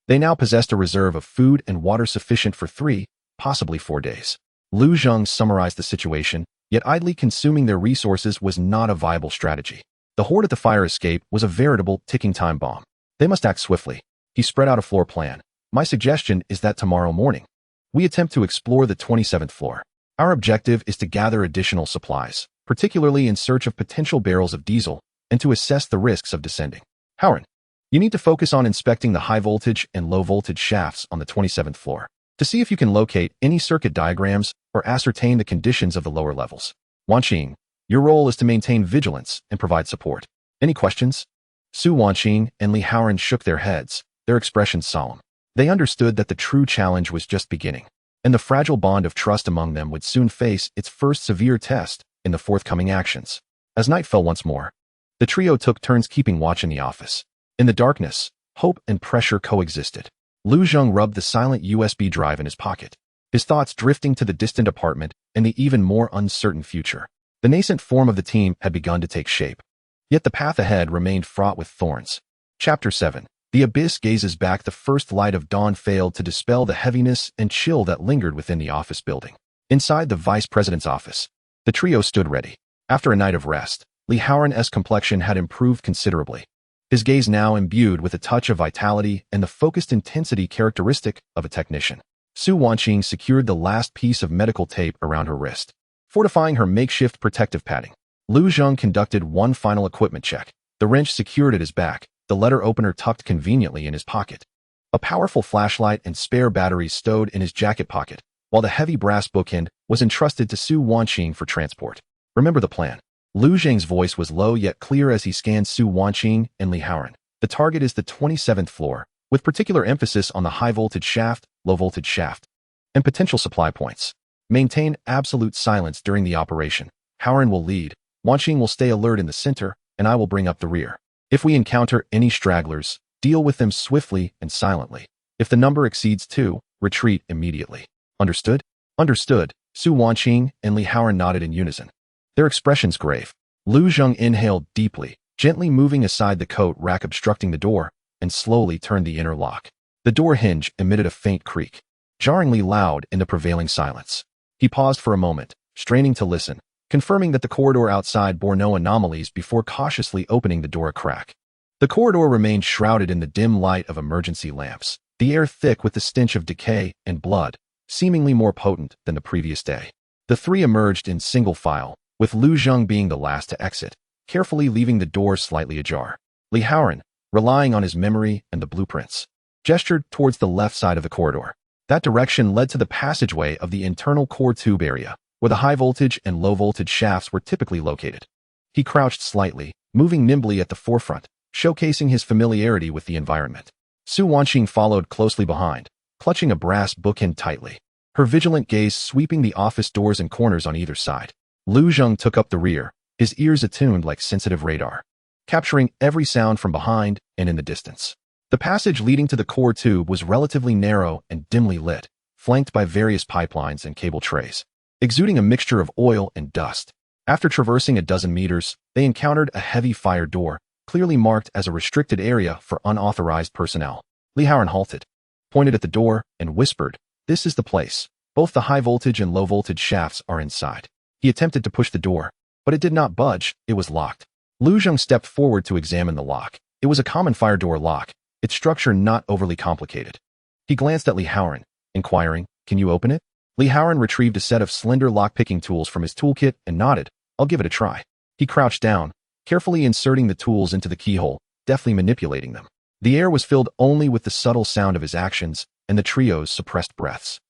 They now possessed a reserve of food and water sufficient for 3, possibly 4 days. Lu Zheng summarized the situation, yet idly consuming their resources was not a viable strategy. The horde at the fire escape was a veritable ticking time bomb. They must act swiftly. He spread out a floor plan. My suggestion is that tomorrow morning, we attempt to explore the 27th floor. Our objective is to gather additional supplies, particularly in search of potential barrels of diesel, and to assess the risks of descending. Haoran, you need to focus on inspecting the high voltage and low voltage shafts on the 27th floor to see if you can locate any circuit diagrams or ascertain the conditions of the lower levels. Wanqing, your role is to maintain vigilance and provide support. Any questions? Su Wanqing and Li Haoran shook their heads, their expressions solemn. They understood that the true challenge was just beginning, and the fragile bond of trust among them would soon face its first severe test in the forthcoming actions. As night fell once more, the trio took turns keeping watch in the office. In the darkness, hope and pressure coexisted. Lu Zheng rubbed the silent USB drive in his pocket, his thoughts drifting to the distant apartment and the even more uncertain future. The nascent form of the team had begun to take shape, yet the path ahead remained fraught with thorns. Chapter 7. The abyss gazes back. The first light of dawn failed to dispel the heaviness and chill that lingered within the office building. Inside the vice president's office, the trio stood ready. After a night of rest, Li Haoran's complexion had improved considerably, his gaze now imbued with a touch of vitality and the focused intensity characteristic of a technician. Su Wanqing secured the last piece of medical tape around her wrist, fortifying her makeshift protective padding. Lu Zheng conducted one final equipment check, the wrench secured at his back, the letter opener tucked conveniently in his pocket, a powerful flashlight and spare batteries stowed in his jacket pocket, while the heavy brass bookend was entrusted to Su Wanqing for transport. Remember the plan. Lu Zhang's voice was low yet clear as he scanned Su Wanqing and Li Haoran. The target is the 27th floor, with particular emphasis on the high-voltage shaft, low-voltage shaft, and potential supply points. Maintain absolute silence during the operation. Haoran will lead, Wanqing will stay alert in the center, and I will bring up the rear. If we encounter any stragglers, deal with them swiftly and silently. If the number exceeds 2, retreat immediately. Understood? Understood. Su Wanqing and Li Haoran nodded in unison, their expressions grave. Lu Zhang inhaled deeply, gently moving aside the coat rack obstructing the door, and slowly turned the inner lock. The door hinge emitted a faint creak, jarringly loud in the prevailing silence. He paused for a moment, straining to listen, confirming that the corridor outside bore no anomalies before cautiously opening the door a crack. The corridor remained shrouded in the dim light of emergency lamps, the air thick with the stench of decay and blood, seemingly more potent than the previous day. The three emerged in single file, with Lu Zhang being the last to exit, carefully leaving the door slightly ajar. Li Haoran, relying on his memory and the blueprints, gestured towards the left side of the corridor. That direction led to the passageway of the internal core tube area, where the high-voltage and low-voltage shafts were typically located. He crouched slightly, moving nimbly at the forefront, showcasing his familiarity with the environment. Su Wanqing followed closely behind, clutching a brass bookend tightly, her vigilant gaze sweeping the office doors and corners on either side. Lu Zhang took up the rear, his ears attuned like sensitive radar, capturing every sound from behind and in the distance. The passage leading to the core tube was relatively narrow and dimly lit, flanked by various pipelines and cable trays, exuding a mixture of oil and dust. After traversing a dozen meters, they encountered a heavy fire door, clearly marked as a restricted area for unauthorized personnel. Li Haoran halted, pointed at the door, and whispered, "This is the place. Both the high-voltage and low-voltage shafts are inside." He attempted to push the door, but it did not budge. It was locked. Lu Zhang stepped forward to examine the lock. It was a common fire door lock, its structure not overly complicated. He glanced at Li Haoran, inquiring, "Can you open it?" Li Haoran retrieved a set of slender lock-picking tools from his toolkit and nodded, "I'll give it a try." He crouched down, carefully inserting the tools into the keyhole, deftly manipulating them. The air was filled only with the subtle sound of his actions and the trio's suppressed breaths.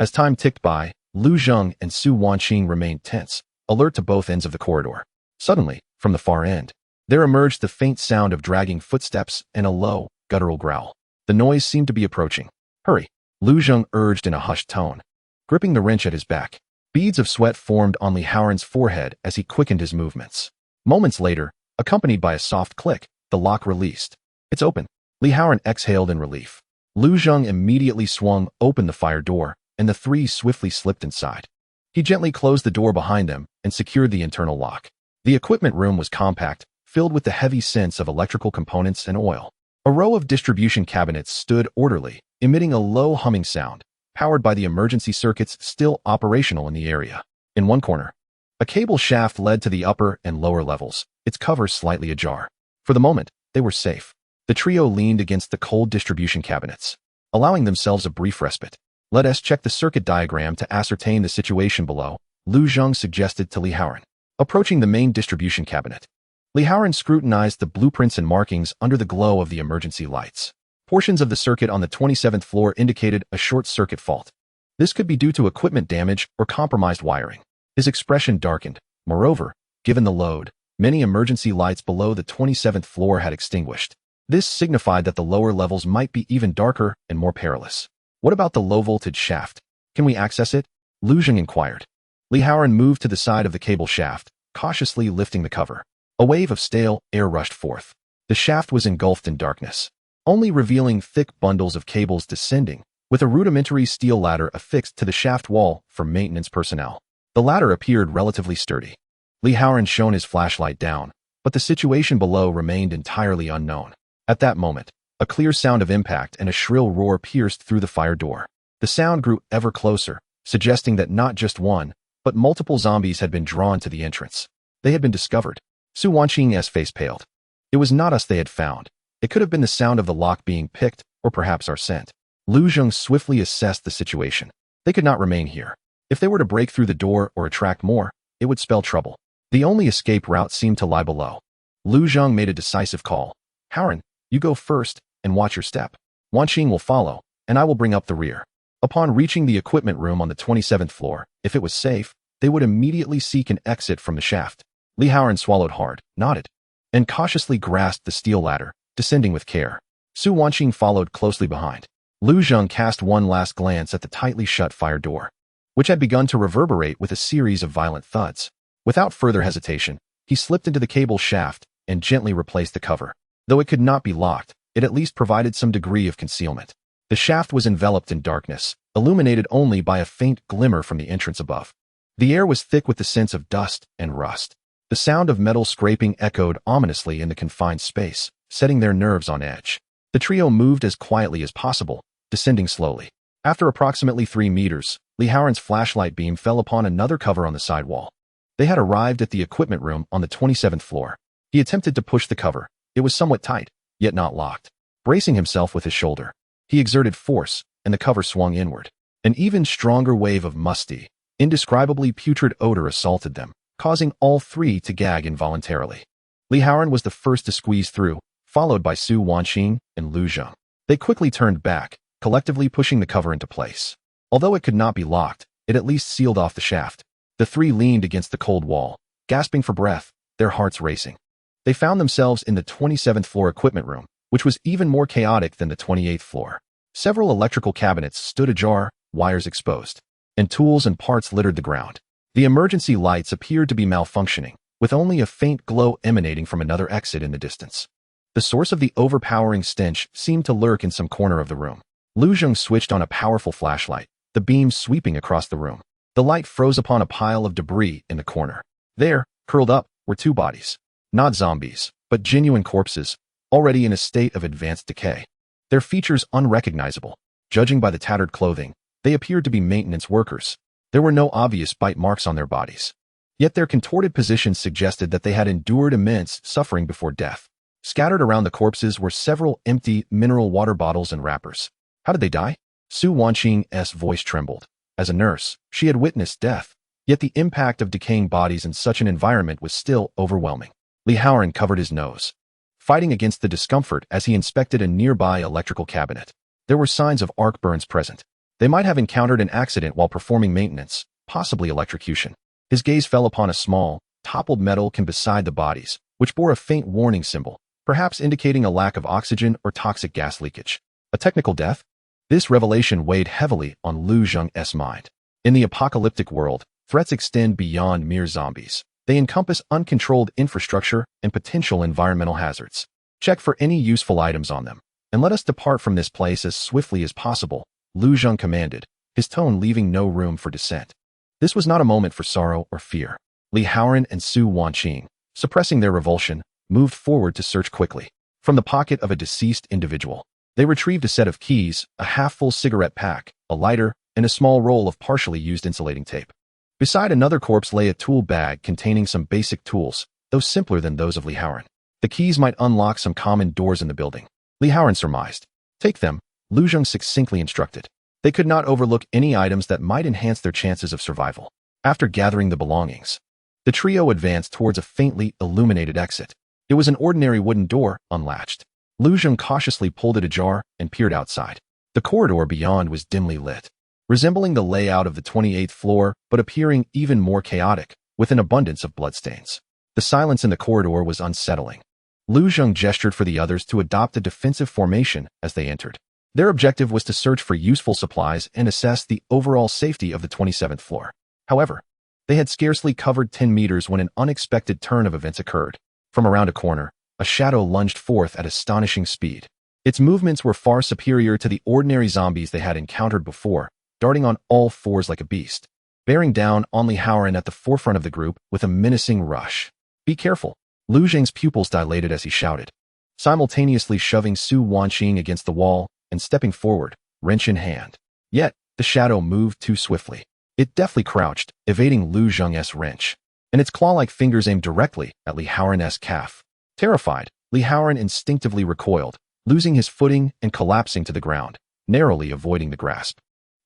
As time ticked by, Lu Zhang and Su Wanqing remained tense, alert to both ends of the corridor. Suddenly, from the far end, there emerged the faint sound of dragging footsteps and a low, guttural growl. The noise seemed to be approaching. "Hurry," Lu Zhang urged in a hushed tone, gripping the wrench at his back. Beads of sweat formed on Li Haoran's forehead as he quickened his movements. Moments later, accompanied by a soft click, the lock released. "It's open." Li Haoran exhaled in relief. Lu Zhang immediately swung open the fire door, and the three swiftly slipped inside. He gently closed the door behind them and secured the internal lock. The equipment room was compact, filled with the heavy scents of electrical components and oil. A row of distribution cabinets stood orderly, emitting a low humming sound, powered by the emergency circuits still operational in the area. In one corner, a cable shaft led to the upper and lower levels, its cover slightly ajar. For the moment, they were safe. The trio leaned against the cold distribution cabinets, allowing themselves a brief respite. "Let us check the circuit diagram to ascertain the situation below," Lu Zhang suggested to Li Haoran. Approaching the main distribution cabinet, Li Haoran scrutinized the blueprints and markings under the glow of the emergency lights. Portions of the circuit on the 27th floor indicated a short-circuit fault. This could be due to equipment damage or compromised wiring. His expression darkened. Moreover, given the load, many emergency lights below the 27th floor had extinguished. This signified that the lower levels might be even darker and more perilous. "What about the low-voltage shaft? Can we access it?" Lu Zhang inquired. Li Haoran moved to the side of the cable shaft, cautiously lifting the cover. A wave of stale air rushed forth. The shaft was engulfed in darkness, only revealing thick bundles of cables descending, with a rudimentary steel ladder affixed to the shaft wall for maintenance personnel. The ladder appeared relatively sturdy. Li Haoran shone his flashlight down, but the situation below remained entirely unknown. At that moment, a clear sound of impact and a shrill roar pierced through the fire door. The sound grew ever closer, suggesting that not just one, but multiple zombies had been drawn to the entrance. They had been discovered. Su Wanqing's face paled. It was not us they had found. It could have been the sound of the lock being picked, or perhaps our scent. Lu Zhang swiftly assessed the situation. They could not remain here. If they were to break through the door or attract more, it would spell trouble. The only escape route seemed to lie below. Lu Zhang made a decisive call. "Haoran, you go first, and watch your step. Wanqing will follow, and I will bring up the rear." Upon reaching the equipment room on the 27th floor, if it was safe, they would immediately seek an exit from the shaft. Li Haoran swallowed hard, nodded, and cautiously grasped the steel ladder, descending with care. Su Wanqing followed closely behind. Lu Zheng cast one last glance at the tightly shut fire door, which had begun to reverberate with a series of violent thuds. Without further hesitation, he slipped into the cable shaft and gently replaced the cover. Though it could not be locked, it at least provided some degree of concealment. The shaft was enveloped in darkness, illuminated only by a faint glimmer from the entrance above. The air was thick with the sense of dust and rust. The sound of metal scraping echoed ominously in the confined space, setting their nerves on edge. The trio moved as quietly as possible, descending slowly. After approximately 3 meters, Li Haoran's flashlight beam fell upon another cover on the side wall. They had arrived at the equipment room on the 27th floor. He attempted to push the cover. It was somewhat tight, yet not locked. Bracing himself with his shoulder, he exerted force, and the cover swung inward. An even stronger wave of musty, indescribably putrid odor assaulted them, causing all three to gag involuntarily. Li Haoran was the first to squeeze through, followed by Su Wanqing and Lu Zheng. They quickly turned back, collectively pushing the cover into place. Although it could not be locked, it at least sealed off the shaft. The three leaned against the cold wall, gasping for breath, their hearts racing. They found themselves in the 27th floor equipment room, which was even more chaotic than the 28th floor. Several electrical cabinets stood ajar, wires exposed, and tools and parts littered the ground. The emergency lights appeared to be malfunctioning, with only a faint glow emanating from another exit in the distance. The source of the overpowering stench seemed to lurk in some corner of the room. Lu Zheng switched on a powerful flashlight, the beam sweeping across the room. The light froze upon a pile of debris in the corner. There, curled up, were 2 bodies. Not zombies, but genuine corpses, already in a state of advanced decay. Their features unrecognizable. Judging by the tattered clothing, they appeared to be maintenance workers. There were no obvious bite marks on their bodies. Yet their contorted positions suggested that they had endured immense suffering before death. Scattered around the corpses were several empty mineral water bottles and wrappers. How did they die? Su Wanqing's voice trembled. As a nurse, she had witnessed death, yet the impact of decaying bodies in such an environment was still overwhelming. Li Haoran covered his nose, fighting against the discomfort as he inspected a nearby electrical cabinet. There were signs of arc burns present. They might have encountered an accident while performing maintenance, possibly electrocution. His gaze fell upon a small, toppled metal can beside the bodies, which bore a faint warning symbol, perhaps indicating a lack of oxygen or toxic gas leakage. A technical death? This revelation weighed heavily on Lu Zheng's mind. In the apocalyptic world, threats extend beyond mere zombies. They encompass uncontrolled infrastructure and potential environmental hazards. Check for any useful items on them, and let us depart from this place as swiftly as possible, Lu Zheng commanded, his tone leaving no room for dissent. This was not a moment for sorrow or fear. Li Haoran and Su Wanqing, suppressing their revulsion, moved forward to search quickly. From the pocket of a deceased individual, they retrieved a set of keys, a half-full cigarette pack, a lighter, and a small roll of partially used insulating tape. Beside another corpse lay a tool bag containing some basic tools, though simpler than those of Li Haoran. The keys might unlock some common doors in the building. Li Haoran surmised. Take them, Lu Zheng succinctly instructed. They could not overlook any items that might enhance their chances of survival. After gathering the belongings, the trio advanced towards a faintly illuminated exit. It was an ordinary wooden door, unlatched. Lu Zheng cautiously pulled it ajar and peered outside. The corridor beyond was dimly lit, resembling the layout of the 28th floor, but appearing even more chaotic, with an abundance of bloodstains. The silence in the corridor was unsettling. Lu Zheng gestured for the others to adopt a defensive formation as they entered. Their objective was to search for useful supplies and assess the overall safety of the 27th floor. However, they had scarcely covered 10 meters when an unexpected turn of events occurred. From around a corner, a shadow lunged forth at astonishing speed. Its movements were far superior to the ordinary zombies they had encountered before, darting on all fours like a beast, bearing down on Li Haoran at the forefront of the group with a menacing rush. Be careful, Lu Zheng's pupils dilated as he shouted, simultaneously shoving Su Wanqing against the wall and stepping forward, wrench in hand. Yet, the shadow moved too swiftly. It deftly crouched, evading Lu Zheng's wrench, and its claw-like fingers aimed directly at Li Haoran's calf. Terrified, Li Haoran instinctively recoiled, losing his footing and collapsing to the ground, narrowly avoiding the grasp.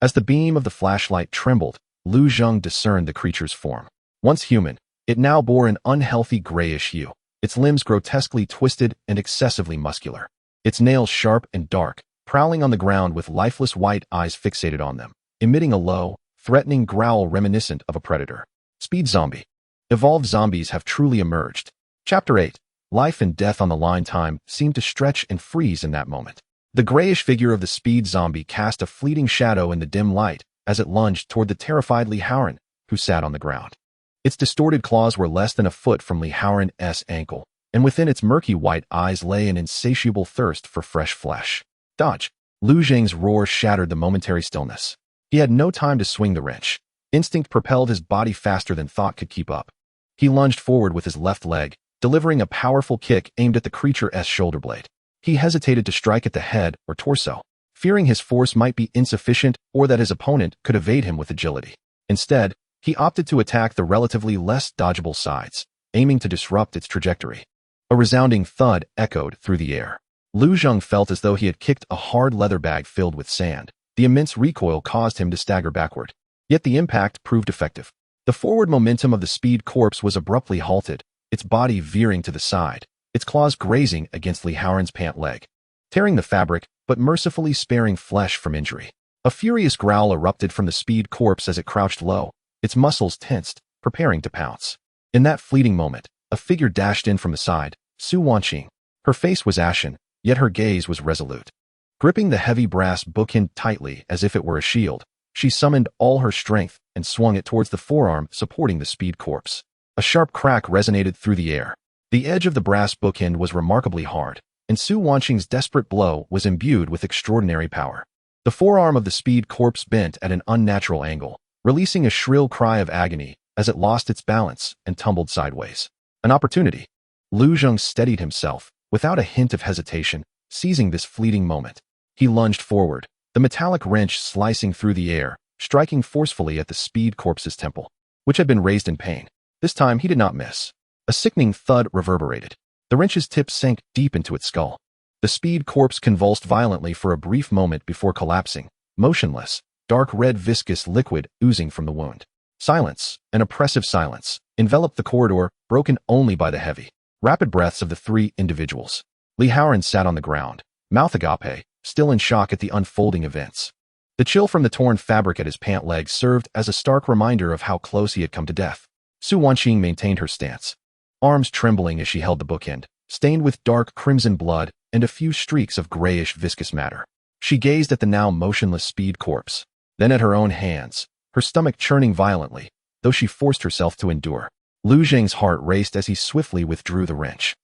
As the beam of the flashlight trembled, Lu Zheng discerned the creature's form. Once human, it now bore an unhealthy grayish hue, its limbs grotesquely twisted and excessively muscular, its nails sharp and dark, prowling on the ground with lifeless white eyes fixated on them, emitting a low, threatening growl reminiscent of a predator. Speed zombie. Evolved zombies have truly emerged. Chapter 8. Life and death on the line. Time seemed to stretch and freeze in that moment. The grayish figure of the speed zombie cast a fleeting shadow in the dim light as it lunged toward the terrified Lee Howren, who sat on the ground. Its distorted claws were less than a foot from Lee Howren's ankle, and within its murky white eyes lay an insatiable thirst for fresh flesh. Dodge! Lu Zheng's roar shattered the momentary stillness. He had no time to swing the wrench. Instinct propelled his body faster than thought could keep up. He lunged forward with his left leg, delivering a powerful kick aimed at the creature's shoulder blade. He hesitated to strike at the head or torso, fearing his force might be insufficient or that his opponent could evade him with agility. Instead, he opted to attack the relatively less dodgeable sides, aiming to disrupt its trajectory. A resounding thud echoed through the air. Lu Zheng felt as though he had kicked a hard leather bag filled with sand. The immense recoil caused him to stagger backward. Yet the impact proved effective. The forward momentum of the speed corpse was abruptly halted, its body veering to the side, its claws grazing against Lee Howren's pant leg, tearing the fabric but mercifully sparing flesh from injury. A furious growl erupted from the speed corpse as it crouched low, its muscles tensed, preparing to pounce. In that fleeting moment, a figure dashed in from the side, Su Wanqing. Her face was ashen, yet her gaze was resolute. Gripping the heavy brass bookend tightly as if it were a shield, she summoned all her strength and swung it towards the forearm supporting the speed corpse. A sharp crack resonated through the air. The edge of the brass bookend was remarkably hard, and Su Wanqing's desperate blow was imbued with extraordinary power. The forearm of the speed corpse bent at an unnatural angle, releasing a shrill cry of agony as it lost its balance and tumbled sideways. An opportunity. Lu Zheng steadied himself, without a hint of hesitation, seizing this fleeting moment. He lunged forward, the metallic wrench slicing through the air, striking forcefully at the speed corpse's temple, which had been raised in pain. This time he did not miss. A sickening thud reverberated. The wrench's tip sank deep into its skull. The speed corpse convulsed violently for a brief moment before collapsing, motionless, dark red viscous liquid oozing from the wound. Silence, an oppressive silence, enveloped the corridor, broken only by the heavy, rapid breaths of the three individuals. Lee Howren sat on the ground, mouth agape, still in shock at the unfolding events. The chill from the torn fabric at his pant leg served as a stark reminder of how close he had come to death. Su Wanqing maintained her stance, arms trembling as she held the bookend, stained with dark crimson blood and a few streaks of grayish viscous matter. She gazed at the now motionless speed corpse, then at her own hands, her stomach churning violently, though she forced herself to endure. Lu Zheng's heart raced as he swiftly withdrew the wrench,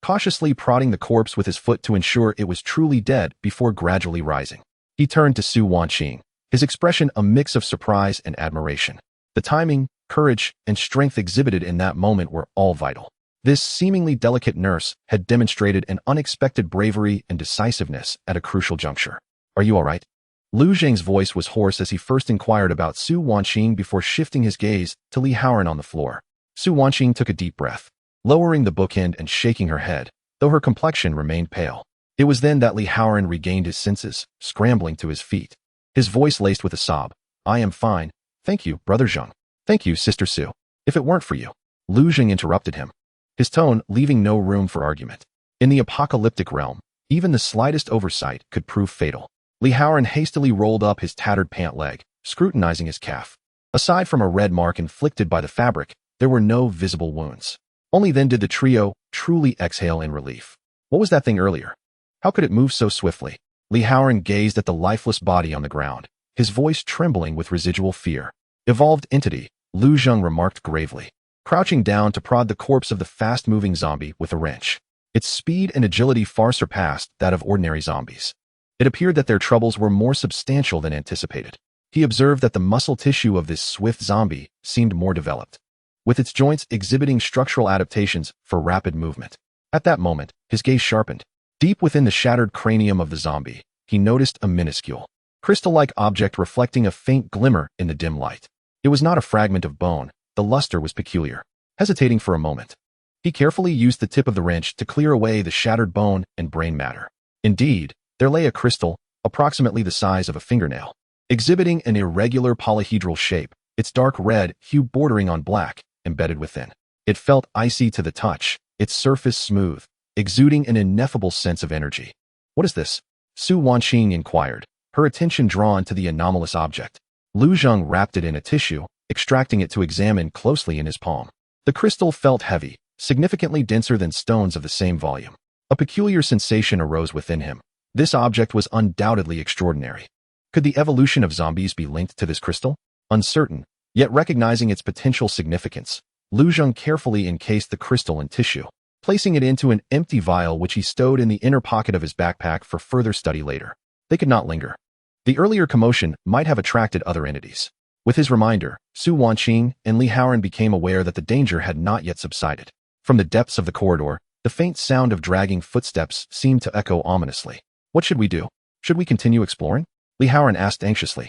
cautiously prodding the corpse with his foot to ensure it was truly dead before gradually rising. He turned to Su Wanqing, his expression a mix of surprise and admiration. The timing, courage, and strength exhibited in that moment were all vital. This seemingly delicate nurse had demonstrated an unexpected bravery and decisiveness at a crucial juncture. "Are you all right?" Lu Zheng's voice was hoarse as he first inquired about Su Wanqing before shifting his gaze to Lee Howren on the floor. Su Wanqing took a deep breath, lowering the bookend and shaking her head, though her complexion remained pale. It was then that Lee Howren regained his senses, scrambling to his feet. His voice laced with a sob. "I am fine. Thank you, Brother Zheng. Thank you, Sister Su. If it weren't for you." Lu Zheng interrupted him, his tone leaving no room for argument. In the apocalyptic realm, even the slightest oversight could prove fatal. Lee Howren hastily rolled up his tattered pant leg, scrutinizing his calf. Aside from a red mark inflicted by the fabric, there were no visible wounds. Only then did the trio truly exhale in relief. What was that thing earlier? How could it move so swiftly? Lee Howren gazed at the lifeless body on the ground, his voice trembling with residual fear. "Evolved entity," Lu Zheng remarked gravely, crouching down to prod the corpse of the fast-moving zombie with a wrench. Its speed and agility far surpassed that of ordinary zombies. It appeared that their troubles were more substantial than anticipated. He observed that the muscle tissue of this swift zombie seemed more developed, with its joints exhibiting structural adaptations for rapid movement. At that moment, his gaze sharpened. Deep within the shattered cranium of the zombie, he noticed a minuscule, crystal-like object reflecting a faint glimmer in the dim light. It was not a fragment of bone. The luster was peculiar. Hesitating for a moment, he carefully used the tip of the wrench to clear away the shattered bone and brain matter. Indeed, there lay a crystal, approximately the size of a fingernail, exhibiting an irregular polyhedral shape, its dark red hue bordering on black, embedded within. It felt icy to the touch, its surface smooth, exuding an ineffable sense of energy. "What is this?" Su Wanqing inquired, her attention drawn to the anomalous object. Lu Zheng wrapped it in a tissue, extracting it to examine closely in his palm. The crystal felt heavy, significantly denser than stones of the same volume. A peculiar sensation arose within him. This object was undoubtedly extraordinary. Could the evolution of zombies be linked to this crystal? Uncertain, yet recognizing its potential significance, Lu Zheng carefully encased the crystal in tissue, placing it into an empty vial which he stowed in the inner pocket of his backpack for further study later. They could not linger. The earlier commotion might have attracted other entities. With his reminder, Su Wanqing and Li Haoran became aware that the danger had not yet subsided. From the depths of the corridor, the faint sound of dragging footsteps seemed to echo ominously. What should we do? Should we continue exploring? Li Haoran asked anxiously.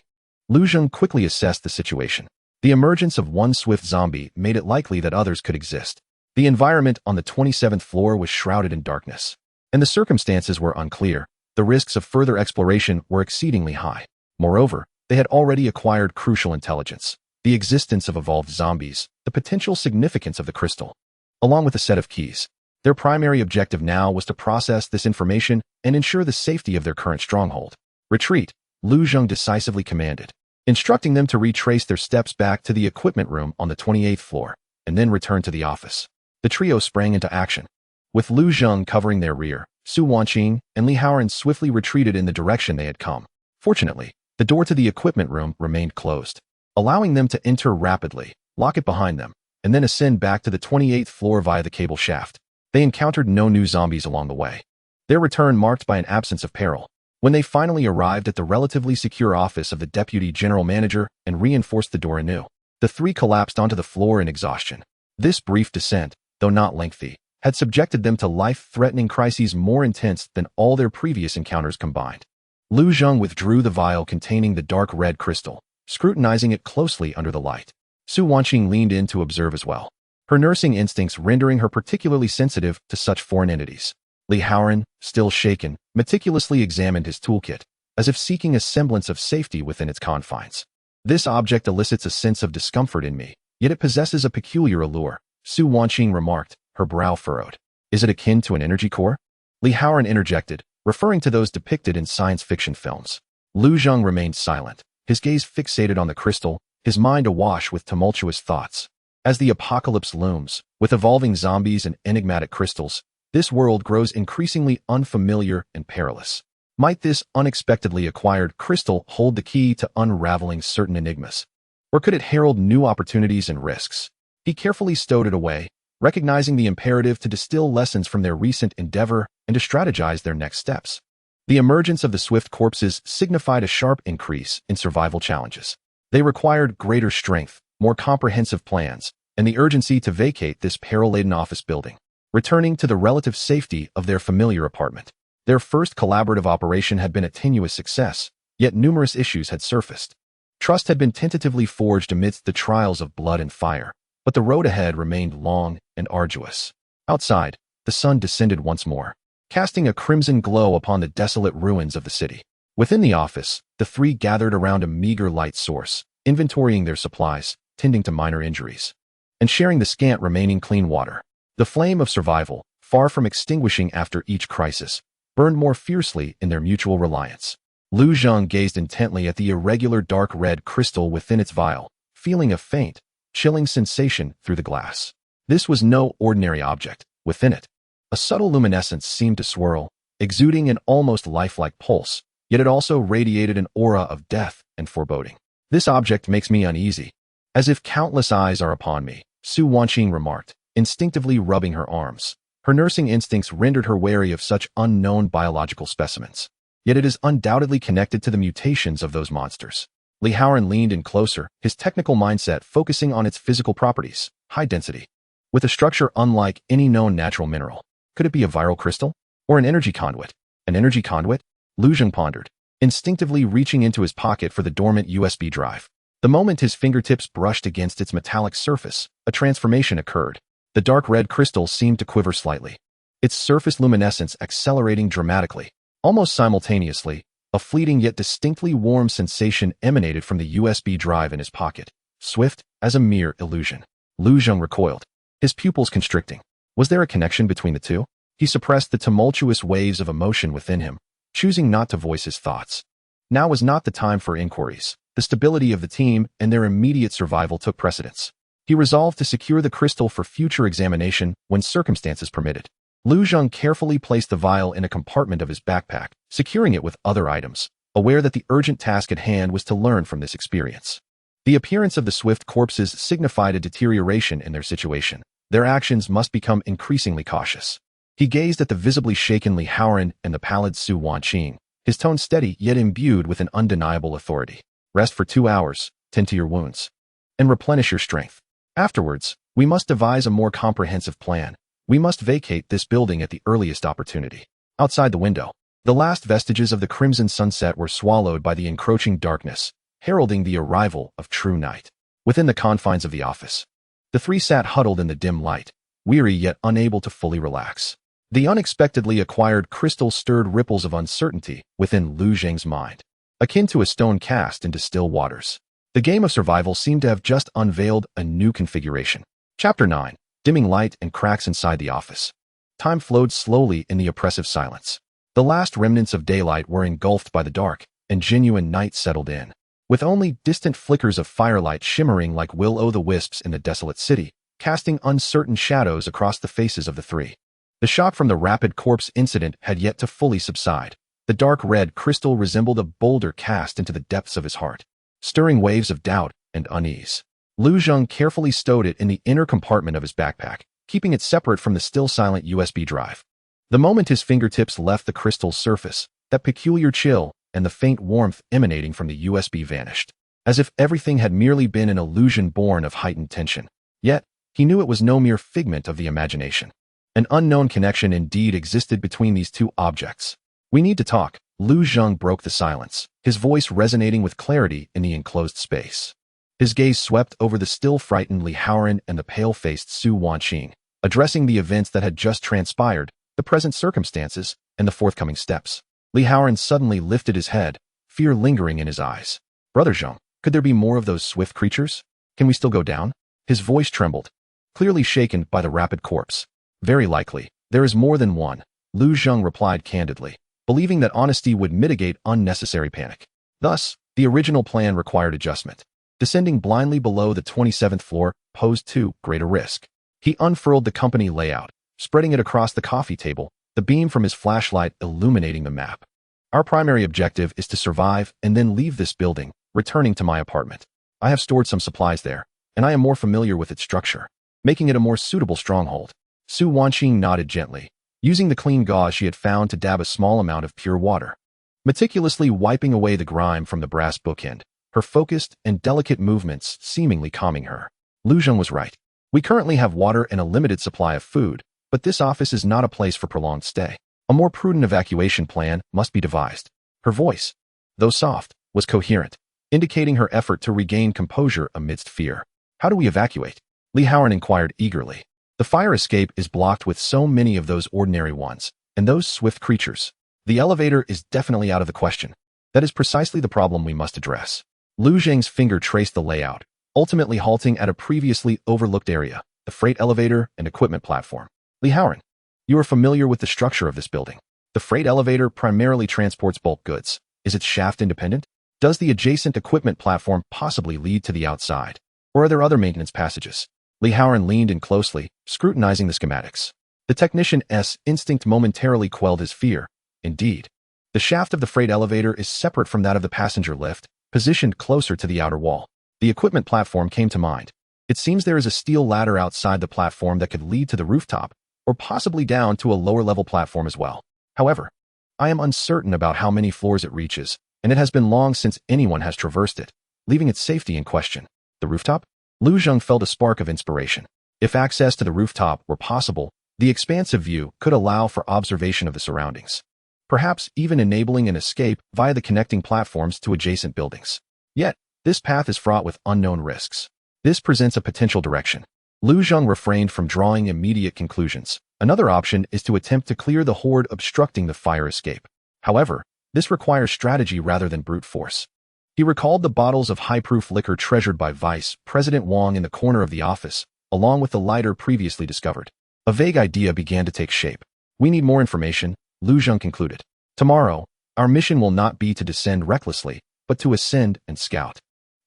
Lu Zheng quickly assessed the situation. The emergence of one swift zombie made it likely that others could exist. The environment on the 27th floor was shrouded in darkness, and the circumstances were unclear. The risks of further exploration were exceedingly high. Moreover, they had already acquired crucial intelligence: the existence of evolved zombies, the potential significance of the crystal, along with a set of keys. Their primary objective now was to process this information and ensure the safety of their current stronghold. Retreat, Lu Zheng decisively commanded, instructing them to retrace their steps back to the equipment room on the 28th floor, and then return to the office. The trio sprang into action. With Lu Zheng covering their rear, Su Wanqing and Li Haoran swiftly retreated in the direction they had come. Fortunately, the door to the equipment room remained closed, allowing them to enter rapidly, lock it behind them, and then ascend back to the 28th floor via the cable shaft. They encountered no new zombies along the way. Their return marked by an absence of peril. When they finally arrived at the relatively secure office of the Deputy General Manager and reinforced the door anew, the three collapsed onto the floor in exhaustion. This brief descent, though not lengthy, had subjected them to life-threatening crises more intense than all their previous encounters combined. Lu Zheng withdrew the vial containing the dark red crystal, scrutinizing it closely under the light. Su Wanqing leaned in to observe as well, her nursing instincts rendering her particularly sensitive to such foreign entities. Li Haoran, still shaken, meticulously examined his toolkit, as if seeking a semblance of safety within its confines. This object elicits a sense of discomfort in me, yet it possesses a peculiar allure, Su Wanqing remarked, her brow furrowed. Is it akin to an energy core? Li Haoran interjected, referring to those depicted in science fiction films. Lu Zheng remained silent, his gaze fixated on the crystal, his mind awash with tumultuous thoughts. As the apocalypse looms, with evolving zombies and enigmatic crystals, this world grows increasingly unfamiliar and perilous. Might this unexpectedly acquired crystal hold the key to unraveling certain enigmas? Or could it herald new opportunities and risks? He carefully stowed it away, recognizing the imperative to distill lessons from their recent endeavor and to strategize their next steps. The emergence of the swift corpses signified a sharp increase in survival challenges. They required greater strength, more comprehensive plans, and the urgency to vacate this peril-laden office building, returning to the relative safety of their familiar apartment. Their first collaborative operation had been a tenuous success, yet numerous issues had surfaced. Trust had been tentatively forged amidst the trials of blood and fire, but the road ahead remained long and arduous. Outside, the sun descended once more, casting a crimson glow upon the desolate ruins of the city. Within the office, the three gathered around a meager light source, inventorying their supplies, tending to minor injuries, and sharing the scant remaining clean water. The flame of survival, far from extinguishing after each crisis, burned more fiercely in their mutual reliance. Lu Zheng gazed intently at the irregular dark red crystal within its vial, feeling a faint, chilling sensation through the glass. This was no ordinary object. Within it, a subtle luminescence seemed to swirl, exuding an almost lifelike pulse, yet it also radiated an aura of death and foreboding. This object makes me uneasy. As if countless eyes are upon me, Su Wanqing remarked, instinctively rubbing her arms. Her nursing instincts rendered her wary of such unknown biological specimens. Yet it is undoubtedly connected to the mutations of those monsters. Li Haoran leaned in closer, his technical mindset focusing on its physical properties, high density, with a structure unlike any known natural mineral. Could it be a viral crystal? Or an energy conduit? An energy conduit? Lu Zheng pondered, instinctively reaching into his pocket for the dormant USB drive. The moment his fingertips brushed against its metallic surface, a transformation occurred. The dark red crystal seemed to quiver slightly, its surface luminescence accelerating dramatically. Almost simultaneously, a fleeting yet distinctly warm sensation emanated from the USB drive in his pocket, swift as a mere illusion. Lu Zheng recoiled, his pupils constricting. Was there a connection between the two? He suppressed the tumultuous waves of emotion within him, choosing not to voice his thoughts. Now was not the time for inquiries. The stability of the team and their immediate survival took precedence. He resolved to secure the crystal for future examination when circumstances permitted. Lu Zheng carefully placed the vial in a compartment of his backpack, securing it with other items, aware that the urgent task at hand was to learn from this experience. The appearance of the swift corpses signified a deterioration in their situation. Their actions must become increasingly cautious. He gazed at the visibly shaken Li Haoran and the pallid Su Wanqing, his tone steady yet imbued with an undeniable authority. Rest for 2 hours, tend to your wounds, and replenish your strength. Afterwards, we must devise a more comprehensive plan. We must vacate this building at the earliest opportunity. Outside the window, the last vestiges of the crimson sunset were swallowed by the encroaching darkness, heralding the arrival of true night. Within the confines of the office, the three sat huddled in the dim light, weary yet unable to fully relax. The unexpectedly acquired crystal stirred ripples of uncertainty within Lu Zheng's mind, akin to a stone cast into still waters. The game of survival seemed to have just unveiled a new configuration. Chapter 9. Dimming light and cracks inside the office. Time flowed slowly in the oppressive silence. The last remnants of daylight were engulfed by the dark, and genuine night settled in. With only distant flickers of firelight shimmering like will-o'-the-wisps in the desolate city, casting uncertain shadows across the faces of the three. The shock from the rapid corpse incident had yet to fully subside. The dark red crystal resembled a boulder cast into the depths of his heart, stirring waves of doubt and unease. Lu Zheng carefully stowed it in the inner compartment of his backpack, keeping it separate from the still-silent USB drive. The moment his fingertips left the crystal's surface, that peculiar chill and the faint warmth emanating from the USB vanished, as if everything had merely been an illusion born of heightened tension. Yet, he knew it was no mere figment of the imagination. An unknown connection indeed existed between these two objects. "We need to talk." Lu Zheng broke the silence, his voice resonating with clarity in the enclosed space. His gaze swept over the still frightened Li Haoran and the pale-faced Su Wanqing, addressing the events that had just transpired, the present circumstances, and the forthcoming steps. Li Haoran suddenly lifted his head, fear lingering in his eyes. "Brother Zheng, could there be more of those swift creatures? Can we still go down?" His voice trembled, clearly shaken by the rapid corpse. "Very likely, there is more than one," Lu Zheng replied candidly, believing that honesty would mitigate unnecessary panic. Thus, the original plan required adjustment. Descending blindly below the 27th floor posed too great a risk. He unfurled the company layout, spreading it across the coffee table, the beam from his flashlight illuminating the map. "Our primary objective is to survive and then leave this building, returning to my apartment. I have stored some supplies there, and I am more familiar with its structure, making it a more suitable stronghold." Su Wanqing nodded gently, using the clean gauze she had found to dab a small amount of pure water. Meticulously wiping away the grime from the brass bookend, her focused and delicate movements seemingly calming her. Lu Zheng was right. "We currently have water and a limited supply of food, but this office is not a place for prolonged stay. A more prudent evacuation plan must be devised." Her voice, though soft, was coherent, indicating her effort to regain composure amidst fear. "How do we evacuate?" Li Haoran inquired eagerly. "The fire escape is blocked with so many of those ordinary ones, and those swift creatures. The elevator is definitely out of the question. That is precisely the problem we must address." Lu Zheng's finger traced the layout, ultimately halting at a previously overlooked area, the freight elevator and equipment platform. "Li Haoran, you are familiar with the structure of this building. The freight elevator primarily transports bulk goods. Is its shaft independent? Does the adjacent equipment platform possibly lead to the outside? Or are there other maintenance passages?" Li Haoran leaned in closely, scrutinizing the schematics. The technician's instinct momentarily quelled his fear. Indeed, the shaft of the freight elevator is separate from that of the passenger lift, positioned closer to the outer wall. The equipment platform came to mind. It seems there is a steel ladder outside the platform that could lead to the rooftop, or possibly down to a lower-level platform as well. However, I am uncertain about how many floors it reaches, and it has been long since anyone has traversed it, leaving its safety in question. The rooftop? Lu Zheng felt a spark of inspiration. If access to the rooftop were possible, the expansive view could allow for observation of the surroundings, perhaps even enabling an escape via the connecting platforms to adjacent buildings. Yet, this path is fraught with unknown risks. This presents a potential direction. Lu Zheng refrained from drawing immediate conclusions. Another option is to attempt to clear the horde obstructing the fire escape. However, this requires strategy rather than brute force. He recalled the bottles of high-proof liquor treasured by Vice President Wang in the corner of the office, along with the lighter previously discovered. A vague idea began to take shape. "We need more information," Lu Zheng concluded. "Tomorrow, our mission will not be to descend recklessly, but to ascend and scout."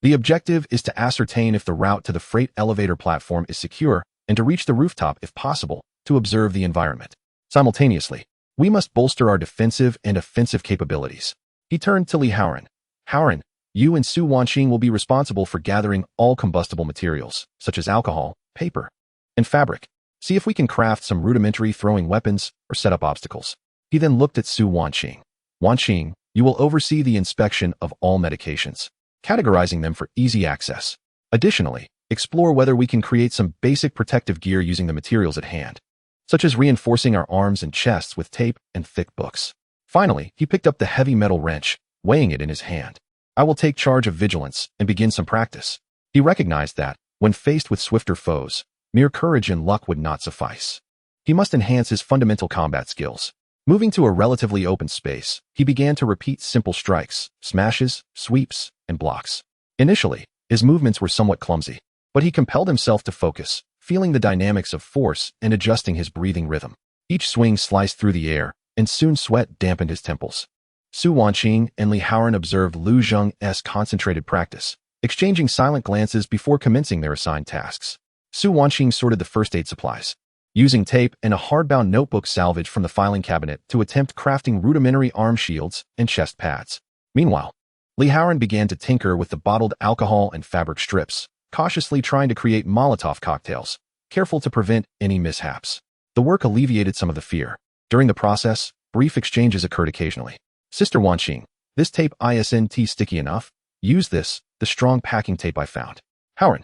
The objective is to ascertain if the route to the freight elevator platform is secure and to reach the rooftop if possible to observe the environment. Simultaneously, we must bolster our defensive and offensive capabilities. He turned to Li Haoran. Haoran, you and Su Wanqing will be responsible for gathering all combustible materials, such as alcohol, paper, and fabric. See if we can craft some rudimentary throwing weapons or set up obstacles. He then looked at Su Wanqing. Wanqing, you will oversee the inspection of all medications, categorizing them for easy access. Additionally, explore whether we can create some basic protective gear using the materials at hand, such as reinforcing our arms and chests with tape and thick books. Finally, he picked up the heavy metal wrench, weighing it in his hand. I will take charge of vigilance and begin some practice. He recognized that, when faced with swifter foes, mere courage and luck would not suffice. He must enhance his fundamental combat skills. Moving to a relatively open space, he began to repeat simple strikes, smashes, sweeps, and blocks. Initially, his movements were somewhat clumsy, but he compelled himself to focus, feeling the dynamics of force and adjusting his breathing rhythm. Each swing sliced through the air, and soon sweat dampened his temples. Su Wanqing and Li Haoran observed Lu Zheng's concentrated practice, exchanging silent glances before commencing their assigned tasks. Su Wanqing sorted the first aid supplies, using tape and a hardbound notebook salvaged from the filing cabinet to attempt crafting rudimentary arm shields and chest pads. Meanwhile, Li Haoran began to tinker with the bottled alcohol and fabric strips, cautiously trying to create Molotov cocktails, careful to prevent any mishaps. The work alleviated some of the fear. During the process, brief exchanges occurred occasionally. Sister Wanqing, this tape isn't sticky enough? Use this, the strong packing tape I found. Haoran,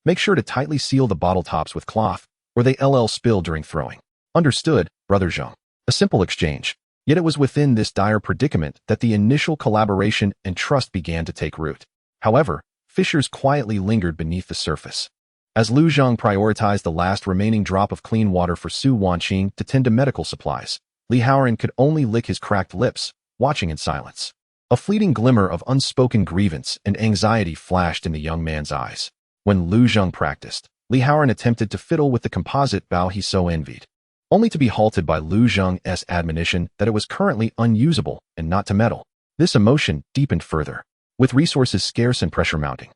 make sure to tightly seal the bottle tops with cloth, or they spill during throwing. Understood, Brother Zheng. A simple exchange. Yet it was within this dire predicament that the initial collaboration and trust began to take root. However, fissures quietly lingered beneath the surface. As Lu Zheng prioritized the last remaining drop of clean water for Su Wanqing to tend to medical supplies, Li Haoran could only lick his cracked lips, watching in silence. A fleeting glimmer of unspoken grievance and anxiety flashed in the young man's eyes. When Lu Zheng practiced, Li Haoran attempted to fiddle with the composite bow he so envied, only to be halted by Lu Zheng's admonition that it was currently unusable and not to meddle. This emotion deepened further, with resources scarce and pressure mounting.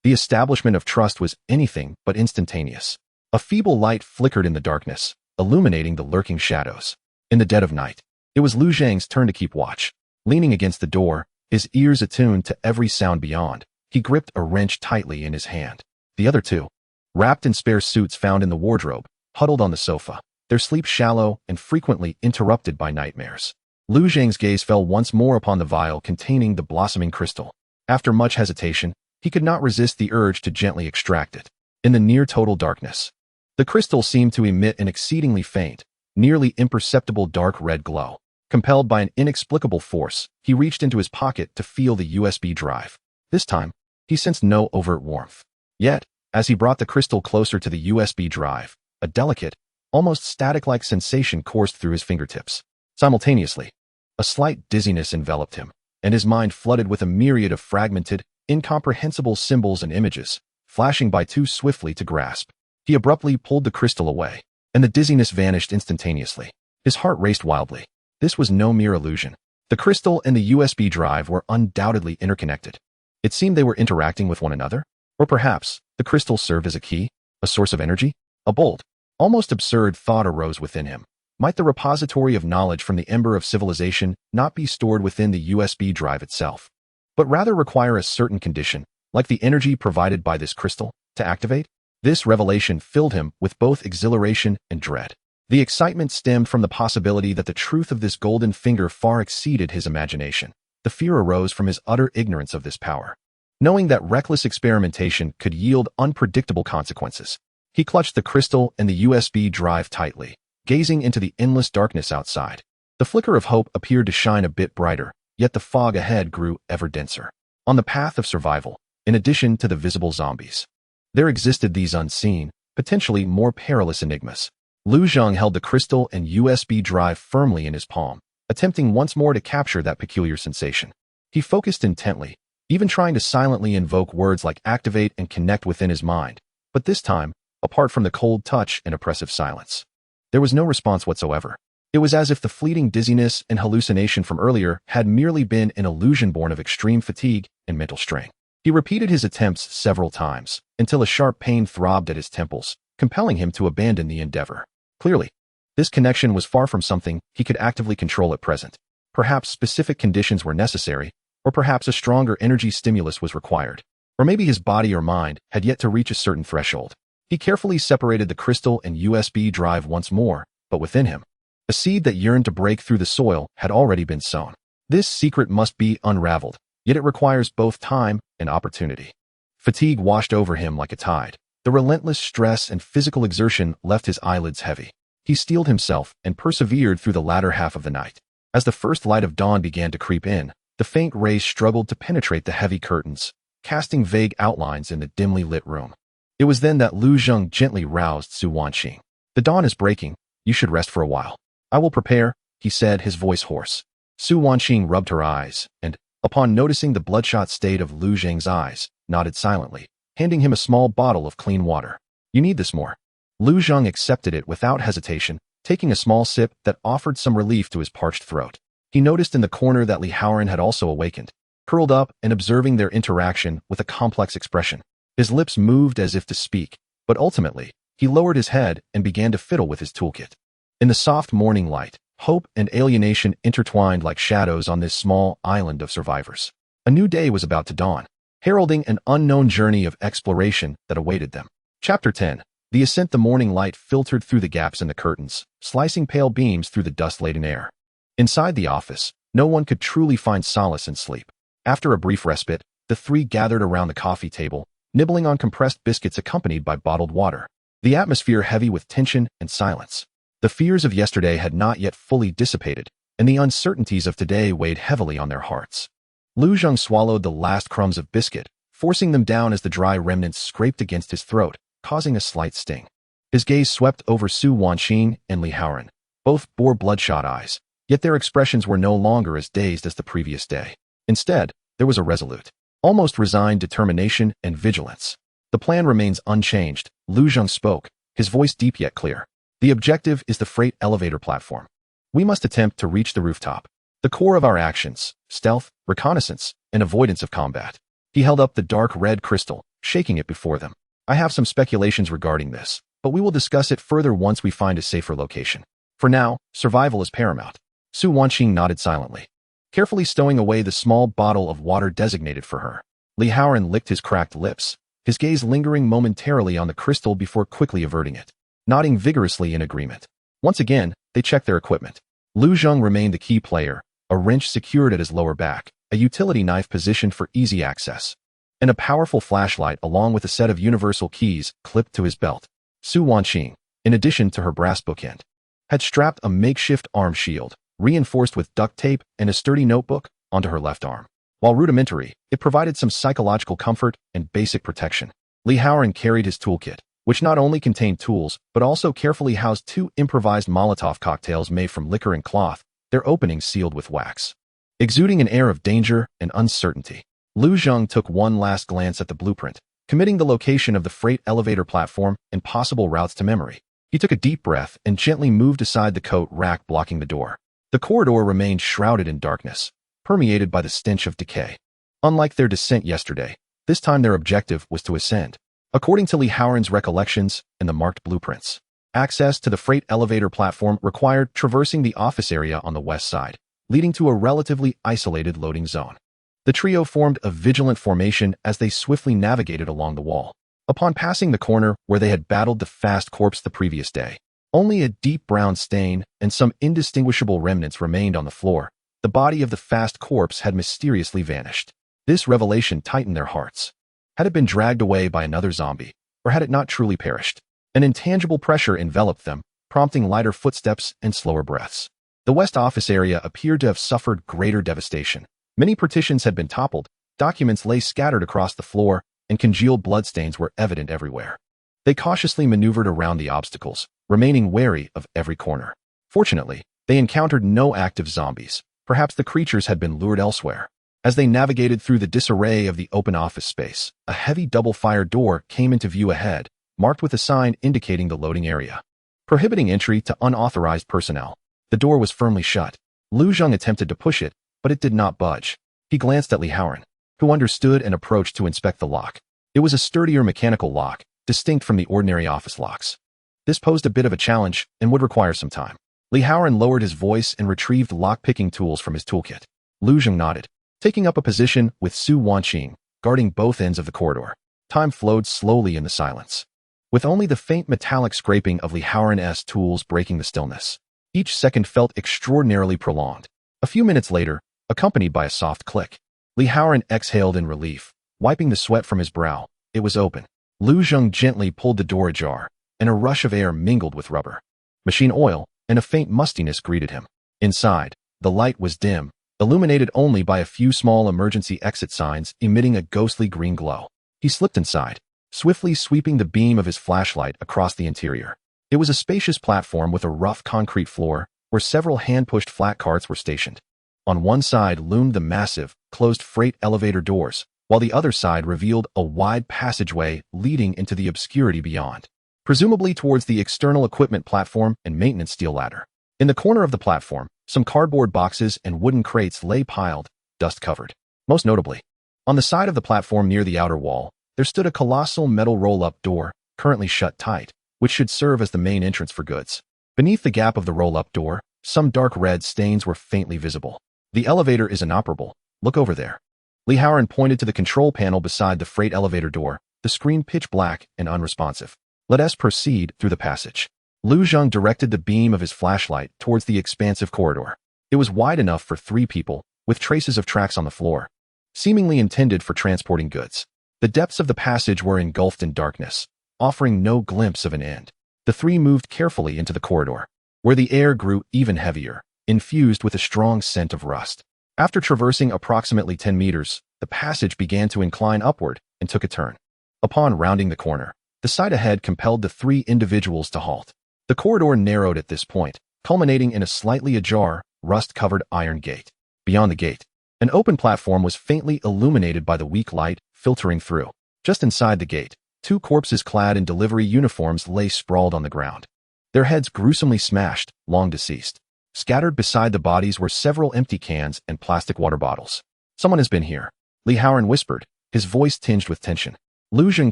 The establishment of trust was anything but instantaneous. A feeble light flickered in the darkness, illuminating the lurking shadows. In the dead of night, it was Lu Zheng's turn to keep watch. Leaning against the door, his ears attuned to every sound beyond, he gripped a wrench tightly in his hand. The other two, wrapped in spare suits found in the wardrobe, huddled on the sofa, their sleep shallow and frequently interrupted by nightmares. Lu Zheng's gaze fell once more upon the vial containing the blossoming crystal. After much hesitation, he could not resist the urge to gently extract it. In the near-total darkness, the crystal seemed to emit an exceedingly faint, nearly imperceptible dark red glow. Compelled by an inexplicable force, he reached into his pocket to feel the USB drive. This time, he sensed no overt warmth. Yet, as he brought the crystal closer to the USB drive, a delicate, almost static-like sensation coursed through his fingertips. Simultaneously, a slight dizziness enveloped him, and his mind flooded with a myriad of fragmented, incomprehensible symbols and images, flashing by too swiftly to grasp. He abruptly pulled the crystal away, and the dizziness vanished instantaneously. His heart raced wildly. This was no mere illusion. The crystal and the USB drive were undoubtedly interconnected. It seemed they were interacting with one another. Or perhaps, the crystal served as a key, a source of energy? A bold, almost absurd thought arose within him. Might the repository of knowledge from the ember of civilization not be stored within the USB drive itself, but rather require a certain condition, like the energy provided by this crystal, to activate? This revelation filled him with both exhilaration and dread. The excitement stemmed from the possibility that the truth of this golden finger far exceeded his imagination. The fear arose from his utter ignorance of this power. Knowing that reckless experimentation could yield unpredictable consequences, he clutched the crystal and the USB drive tightly, gazing into the endless darkness outside. The flicker of hope appeared to shine a bit brighter, yet the fog ahead grew ever denser. On the path of survival, in addition to the visible zombies, there existed these unseen, potentially more perilous enigmas. Lu Zheng held the crystal and USB drive firmly in his palm, attempting once more to capture that peculiar sensation. He focused intently, even trying to silently invoke words like activate and connect within his mind, but this time, apart from the cold touch and oppressive silence, there was no response whatsoever. It was as if the fleeting dizziness and hallucination from earlier had merely been an illusion born of extreme fatigue and mental strain. He repeated his attempts several times, until a sharp pain throbbed at his temples, compelling him to abandon the endeavor. Clearly, this connection was far from something he could actively control at present. Perhaps specific conditions were necessary, or perhaps a stronger energy stimulus was required. Or maybe his body or mind had yet to reach a certain threshold. He carefully separated the crystal and USB drive once more, but within him, a seed that yearned to break through the soil had already been sown. This secret must be unraveled, yet it requires both time and opportunity. Fatigue washed over him like a tide. The relentless stress and physical exertion left his eyelids heavy. He steeled himself and persevered through the latter half of the night. As the first light of dawn began to creep in, the faint rays struggled to penetrate the heavy curtains, casting vague outlines in the dimly lit room. It was then that Lu Zheng gently roused Su Wanqing. "The dawn is breaking. You should rest for a while." "I will prepare," he said, his voice hoarse. Su Wanqing rubbed her eyes, and, upon noticing the bloodshot state of Lu Zheng's eyes, nodded silently, handing him a small bottle of clean water. "You need this more." Lu Zheng accepted it without hesitation, taking a small sip that offered some relief to his parched throat. He noticed in the corner that Li Haoran had also awakened, curled up and observing their interaction with a complex expression. His lips moved as if to speak, but ultimately, he lowered his head and began to fiddle with his toolkit. In the soft morning light, hope and alienation intertwined like shadows on this small island of survivors. A new day was about to dawn, heralding an unknown journey of exploration that awaited them. Chapter 10. The ascent. The morning light filtered through the gaps in the curtains, slicing pale beams through the dust-laden air. Inside the office, no one could truly find solace in sleep. After a brief respite, the three gathered around the coffee table, nibbling on compressed biscuits accompanied by bottled water. The atmosphere heavy with tension and silence. The fears of yesterday had not yet fully dissipated, and the uncertainties of today weighed heavily on their hearts. Lu Zheng swallowed the last crumbs of biscuit, forcing them down as the dry remnants scraped against his throat, causing a slight sting. His gaze swept over Su Wanqing and Li Haoran. Both bore bloodshot eyes, yet their expressions were no longer as dazed as the previous day. Instead, there was a resolute, almost resigned determination and vigilance. "The plan remains unchanged," Lu Zheng spoke, his voice deep yet clear. "The objective is the freight elevator platform. We must attempt to reach the rooftop. The core of our actions, stealth, reconnaissance, and avoidance of combat." He held up the dark red crystal, shaking it before them. "I have some speculations regarding this, but we will discuss it further once we find a safer location. For now, survival is paramount." Su Wanqing nodded silently, carefully stowing away the small bottle of water designated for her. Li Haoran licked his cracked lips, his gaze lingering momentarily on the crystal before quickly averting it, nodding vigorously in agreement. Once again, they checked their equipment. Lu Zheng remained the key player, a wrench secured at his lower back, a utility knife positioned for easy access, and a powerful flashlight along with a set of universal keys clipped to his belt. Su Wanqing, in addition to her brass bookend, had strapped a makeshift arm shield, reinforced with duct tape and a sturdy notebook, onto her left arm. While rudimentary, it provided some psychological comfort and basic protection. Li Haoran carried his toolkit, which not only contained tools, but also carefully housed 2 improvised Molotov cocktails made from liquor and cloth, their openings sealed with wax. Exuding an air of danger and uncertainty, Lu Zheng took one last glance at the blueprint, committing the location of the freight elevator platform and possible routes to memory. He took a deep breath and gently moved aside the coat rack blocking the door. The corridor remained shrouded in darkness, permeated by the stench of decay. Unlike their descent yesterday, this time their objective was to ascend. According to Li Haoran's recollections and the marked blueprints, access to the freight elevator platform required traversing the office area on the west side, leading to a relatively isolated loading zone. The trio formed a vigilant formation as they swiftly navigated along the wall. Upon passing the corner where they had battled the fast corpse the previous day, only a deep brown stain and some indistinguishable remnants remained on the floor. The body of the fast corpse had mysteriously vanished. This revelation tightened their hearts. Had it been dragged away by another zombie, or had it not truly perished? An intangible pressure enveloped them, prompting lighter footsteps and slower breaths. The west office area appeared to have suffered greater devastation. Many partitions had been toppled, documents lay scattered across the floor, and congealed bloodstains were evident everywhere. They cautiously maneuvered around the obstacles, remaining wary of every corner. Fortunately, they encountered no active zombies. Perhaps the creatures had been lured elsewhere. As they navigated through the disarray of the open office space, a heavy double-fire door came into view ahead, marked with a sign indicating the loading area, prohibiting entry to unauthorized personnel. The door was firmly shut. Lu Zheng attempted to push it, but it did not budge. He glanced at Li Haoran. who understood and approached to inspect the lock. It was a sturdier mechanical lock, distinct from the ordinary office locks. This posed a bit of a challenge and would require some time. Li Haoran lowered his voice and retrieved lock-picking tools from his toolkit. Lu Zheng nodded, taking up a position with Su Wanqing, guarding both ends of the corridor. Time flowed slowly in the silence, with only the faint metallic scraping of Li Haoran's tools breaking the stillness. Each second felt extraordinarily prolonged. A few minutes later, accompanied by a soft click, Li Haoran exhaled in relief, wiping the sweat from his brow. It was open. Lu Zheng gently pulled the door ajar, and a rush of air mingled with rubber, machine oil, and a faint mustiness greeted him. Inside, the light was dim, illuminated only by a few small emergency exit signs emitting a ghostly green glow. He slipped inside, swiftly sweeping the beam of his flashlight across the interior. It was a spacious platform with a rough concrete floor where several hand-pushed flat carts were stationed. On one side loomed the massive, closed freight elevator doors, while the other side revealed a wide passageway leading into the obscurity beyond, presumably towards the external equipment platform and maintenance steel ladder. In the corner of the platform, some cardboard boxes and wooden crates lay piled, dust-covered. Most notably, on the side of the platform near the outer wall, there stood a colossal metal roll-up door, currently shut tight, which should serve as the main entrance for goods. Beneath the gap of the roll-up door, some dark red stains were faintly visible. The elevator is inoperable. Look over there. Li Haoran pointed to the control panel beside the freight elevator door, the screen pitch black and unresponsive. Let us proceed through the passage. Lu Zheng directed the beam of his flashlight towards the expansive corridor. It was wide enough for 3 people, with traces of tracks on the floor, seemingly intended for transporting goods. The depths of the passage were engulfed in darkness, offering no glimpse of an end. The 3 moved carefully into the corridor, where the air grew even heavier, infused with a strong scent of rust. After traversing approximately 10 meters, the passage began to incline upward and took a turn. Upon rounding the corner, the sight ahead compelled the 3 individuals to halt. The corridor narrowed at this point, culminating in a slightly ajar, rust-covered iron gate. Beyond the gate, an open platform was faintly illuminated by the weak light filtering through. Just inside the gate, 2 corpses clad in delivery uniforms lay sprawled on the ground, their heads gruesomely smashed, long deceased. Scattered beside the bodies were several empty cans and plastic water bottles. Someone has been here, Li Haoran whispered, his voice tinged with tension. Lu Zheng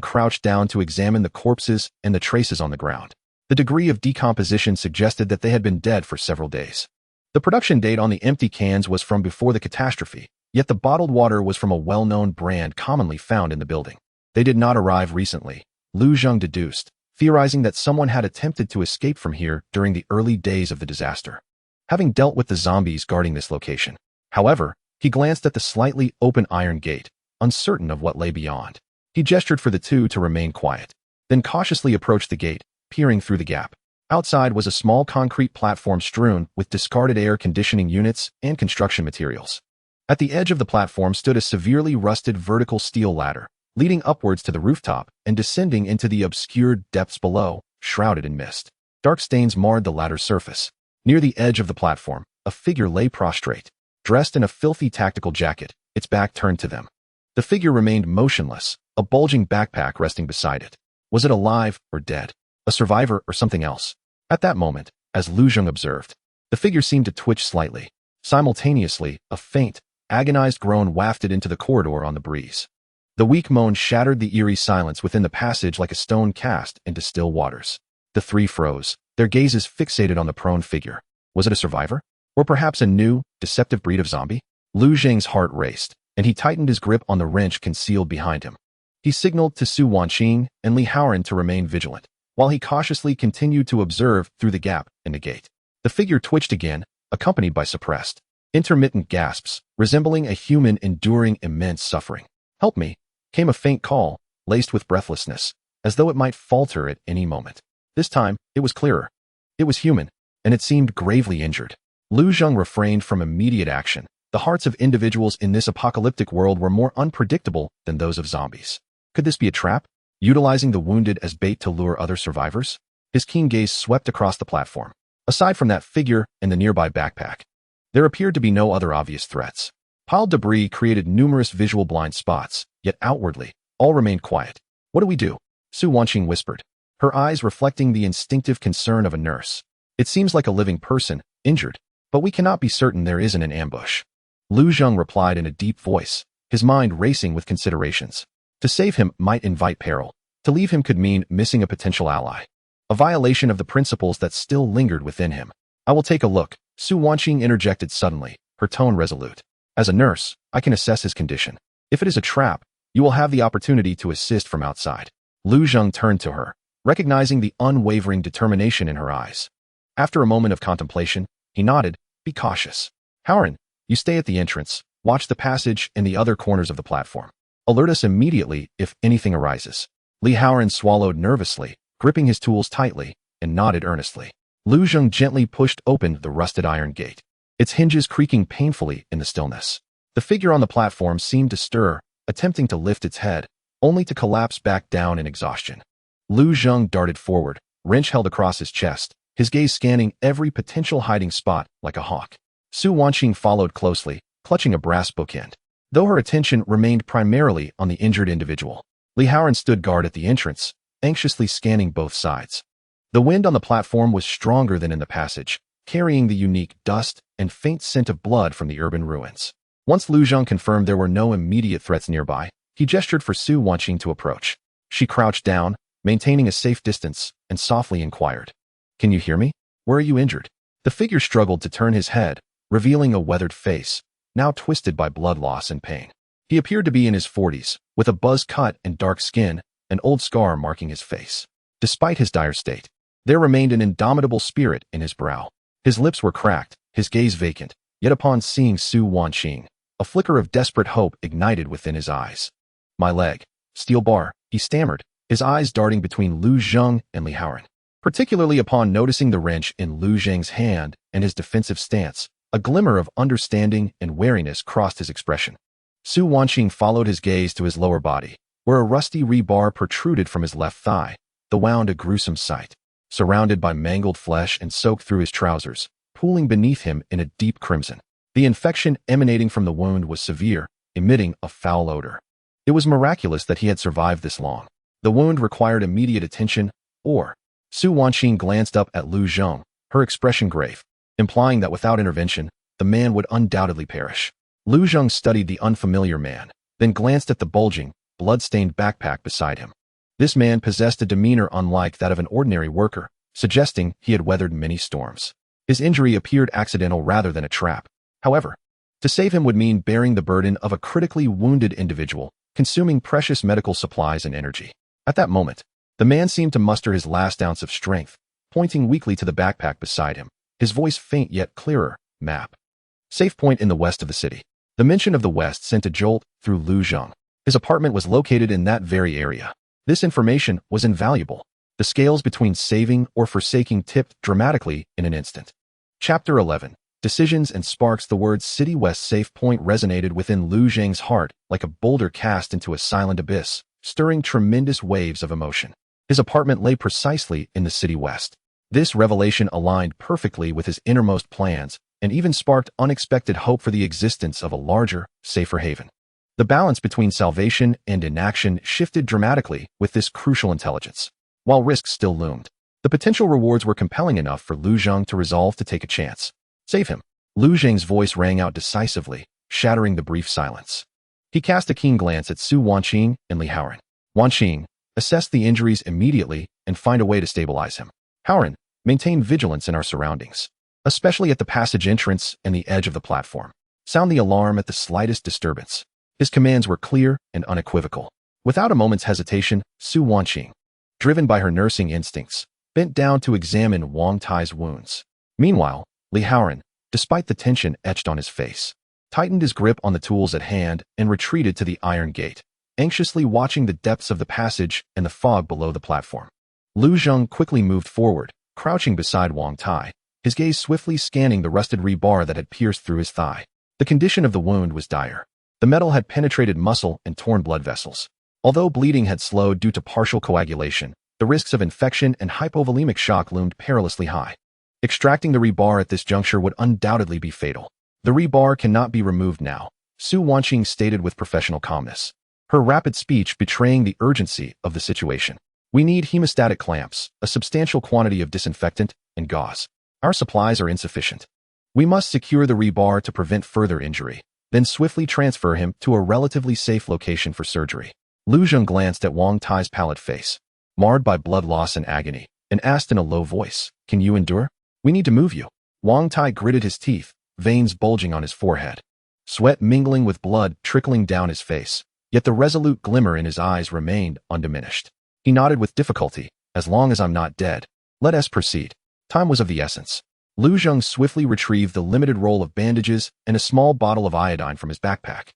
crouched down to examine the corpses and the traces on the ground. The degree of decomposition suggested that they had been dead for several days. The production date on the empty cans was from before the catastrophe, yet the bottled water was from a well-known brand commonly found in the building. They did not arrive recently, Lu Zheng deduced, theorizing that someone had attempted to escape from here during the early days of the disaster, having dealt with the zombies guarding this location. However, he glanced at the slightly open iron gate, uncertain of what lay beyond. He gestured for the 2 to remain quiet, then cautiously approached the gate, peering through the gap. Outside was a small concrete platform strewn with discarded air conditioning units and construction materials. At the edge of the platform stood a severely rusted vertical steel ladder, leading upwards to the rooftop and descending into the obscured depths below, shrouded in mist. Dark stains marred the ladder's surface. Near the edge of the platform, a figure lay prostrate, dressed in a filthy tactical jacket, its back turned to them. The figure remained motionless, a bulging backpack resting beside it. Was it alive or dead? A survivor or something else? At that moment, as Lu Zheng observed, the figure seemed to twitch slightly. Simultaneously, a faint, agonized groan wafted into the corridor on the breeze. The weak moan shattered the eerie silence within the passage like a stone cast into still waters. The 3 froze, their gazes fixated on the prone figure. Was it a survivor? Or perhaps a new, deceptive breed of zombie? Lu Zheng's heart raced, and he tightened his grip on the wrench concealed behind him. He signaled to Su Wanqing and Li Haoran to remain vigilant, while he cautiously continued to observe through the gap in the gate. The figure twitched again, accompanied by suppressed, intermittent gasps, resembling a human enduring immense suffering. "Help me," came a faint call, laced with breathlessness, as though it might falter at any moment. This time, it was clearer. It was human, and it seemed gravely injured. Lu Zheng refrained from immediate action. The hearts of individuals in this apocalyptic world were more unpredictable than those of zombies. Could this be a trap, utilizing the wounded as bait to lure other survivors? His keen gaze swept across the platform. Aside from that figure and the nearby backpack, there appeared to be no other obvious threats. Piled debris created numerous visual blind spots, yet outwardly, all remained quiet. "What do we do?" Su Wanqing whispered, her eyes reflecting the instinctive concern of a nurse. "It seems like a living person, injured, but we cannot be certain there isn't an ambush." Lu Zheng replied in a deep voice, his mind racing with considerations. To save him might invite peril. To leave him could mean missing a potential ally. A violation of the principles that still lingered within him. I will take a look, Su Wanqing interjected suddenly, her tone resolute. As a nurse, I can assess his condition. If it is a trap, you will have the opportunity to assist from outside. Lu Zheng turned to her, recognizing the unwavering determination in her eyes. After a moment of contemplation, he nodded, be cautious. Haoran, you stay at the entrance, watch the passage and the other corners of the platform. Alert us immediately if anything arises. Li Haoran swallowed nervously, gripping his tools tightly, and nodded earnestly. Lu Zheng gently pushed open the rusted iron gate, its hinges creaking painfully in the stillness. The figure on the platform seemed to stir, attempting to lift its head, only to collapse back down in exhaustion. Lu Zheng darted forward, wrench held across his chest, his gaze scanning every potential hiding spot like a hawk. Su Wanqing followed closely, clutching a brass bookend. Though her attention remained primarily on the injured individual, Li Haoran stood guard at the entrance, anxiously scanning both sides. The wind on the platform was stronger than in the passage, carrying the unique dust and faint scent of blood from the urban ruins. Once Lu Zheng confirmed there were no immediate threats nearby, he gestured for Su Wanqing to approach. She crouched down, maintaining a safe distance, and softly inquired, "Can you hear me? Where are you injured?" The figure struggled to turn his head, revealing a weathered face, now twisted by blood loss and pain. He appeared to be in his 40s, with a buzz cut and dark skin, an old scar marking his face. Despite his dire state, there remained an indomitable spirit in his brow. His lips were cracked, his gaze vacant, yet upon seeing Su Wanqing, a flicker of desperate hope ignited within his eyes. "My leg. Steel bar," he stammered, his eyes darting between Lu Zheng and Li Haoran. Particularly upon noticing the wrench in Lu Zheng's hand and his defensive stance, a glimmer of understanding and wariness crossed his expression. Su Wanqing followed his gaze to his lower body, where a rusty rebar protruded from his left thigh, the wound a gruesome sight. Surrounded by mangled flesh and soaked through his trousers, pooling beneath him in a deep crimson. The infection emanating from the wound was severe, emitting a foul odor. It was miraculous that he had survived this long. The wound required immediate attention, or... Su Wanqing glanced up at Lu Zheng, her expression grave, implying that without intervention, the man would undoubtedly perish. Lu Zheng studied the unfamiliar man, then glanced at the bulging, blood-stained backpack beside him. This man possessed a demeanor unlike that of an ordinary worker, suggesting he had weathered many storms. His injury appeared accidental rather than a trap. However, to save him would mean bearing the burden of a critically wounded individual, consuming precious medical supplies and energy. At that moment, the man seemed to muster his last ounce of strength, pointing weakly to the backpack beside him, his voice faint yet clearer, "Map. Safe point in the west of the city." The mention of the west sent a jolt through Lu Zheng. His apartment was located in that very area. This information was invaluable. The scales between saving or forsaking tipped dramatically in an instant. Chapter 11. Decisions and Sparks. The words City West Safe Point resonated within Lu Zheng's heart like a boulder cast into a silent abyss, stirring tremendous waves of emotion. His apartment lay precisely in the city west. This revelation aligned perfectly with his innermost plans and even sparked unexpected hope for the existence of a larger, safer haven. The balance between salvation and inaction shifted dramatically with this crucial intelligence. While risks still loomed, the potential rewards were compelling enough for Lu Zheng to resolve to take a chance. Save him. Lu Zheng's voice rang out decisively, shattering the brief silence. He cast a keen glance at Su Wanqing and Li Haoran. Wanqing, assess the injuries immediately and find a way to stabilize him. Haoran, maintain vigilance in our surroundings, especially at the passage entrance and the edge of the platform. Sound the alarm at the slightest disturbance. His commands were clear and unequivocal. Without a moment's hesitation, Su Wanqing, driven by her nursing instincts, bent down to examine Wang Tai's wounds. Meanwhile, Li Haoran, despite the tension etched on his face, tightened his grip on the tools at hand and retreated to the iron gate, anxiously watching the depths of the passage and the fog below the platform. Lu Zheng quickly moved forward, crouching beside Wang Tai, his gaze swiftly scanning the rusted rebar that had pierced through his thigh. The condition of the wound was dire. The metal had penetrated muscle and torn blood vessels. Although bleeding had slowed due to partial coagulation, the risks of infection and hypovolemic shock loomed perilously high. Extracting the rebar at this juncture would undoubtedly be fatal. The rebar cannot be removed now, Su Wanqing stated with professional calmness, her rapid speech betraying the urgency of the situation. "We need hemostatic clamps, a substantial quantity of disinfectant, and gauze. Our supplies are insufficient. We must secure the rebar to prevent further injury." then swiftly transfer him to a relatively safe location for surgery. Lu Zheng glanced at Wang Tai's pallid face, marred by blood loss and agony, and asked in a low voice, "Can you endure? We need to move you." Wang Tai gritted his teeth, veins bulging on his forehead. Sweat mingling with blood trickling down his face, yet the resolute glimmer in his eyes remained undiminished. He nodded with difficulty, "As long as I'm not dead. Let us proceed." Time was of the essence. Lu Zheng swiftly retrieved the limited roll of bandages and a small bottle of iodine from his backpack,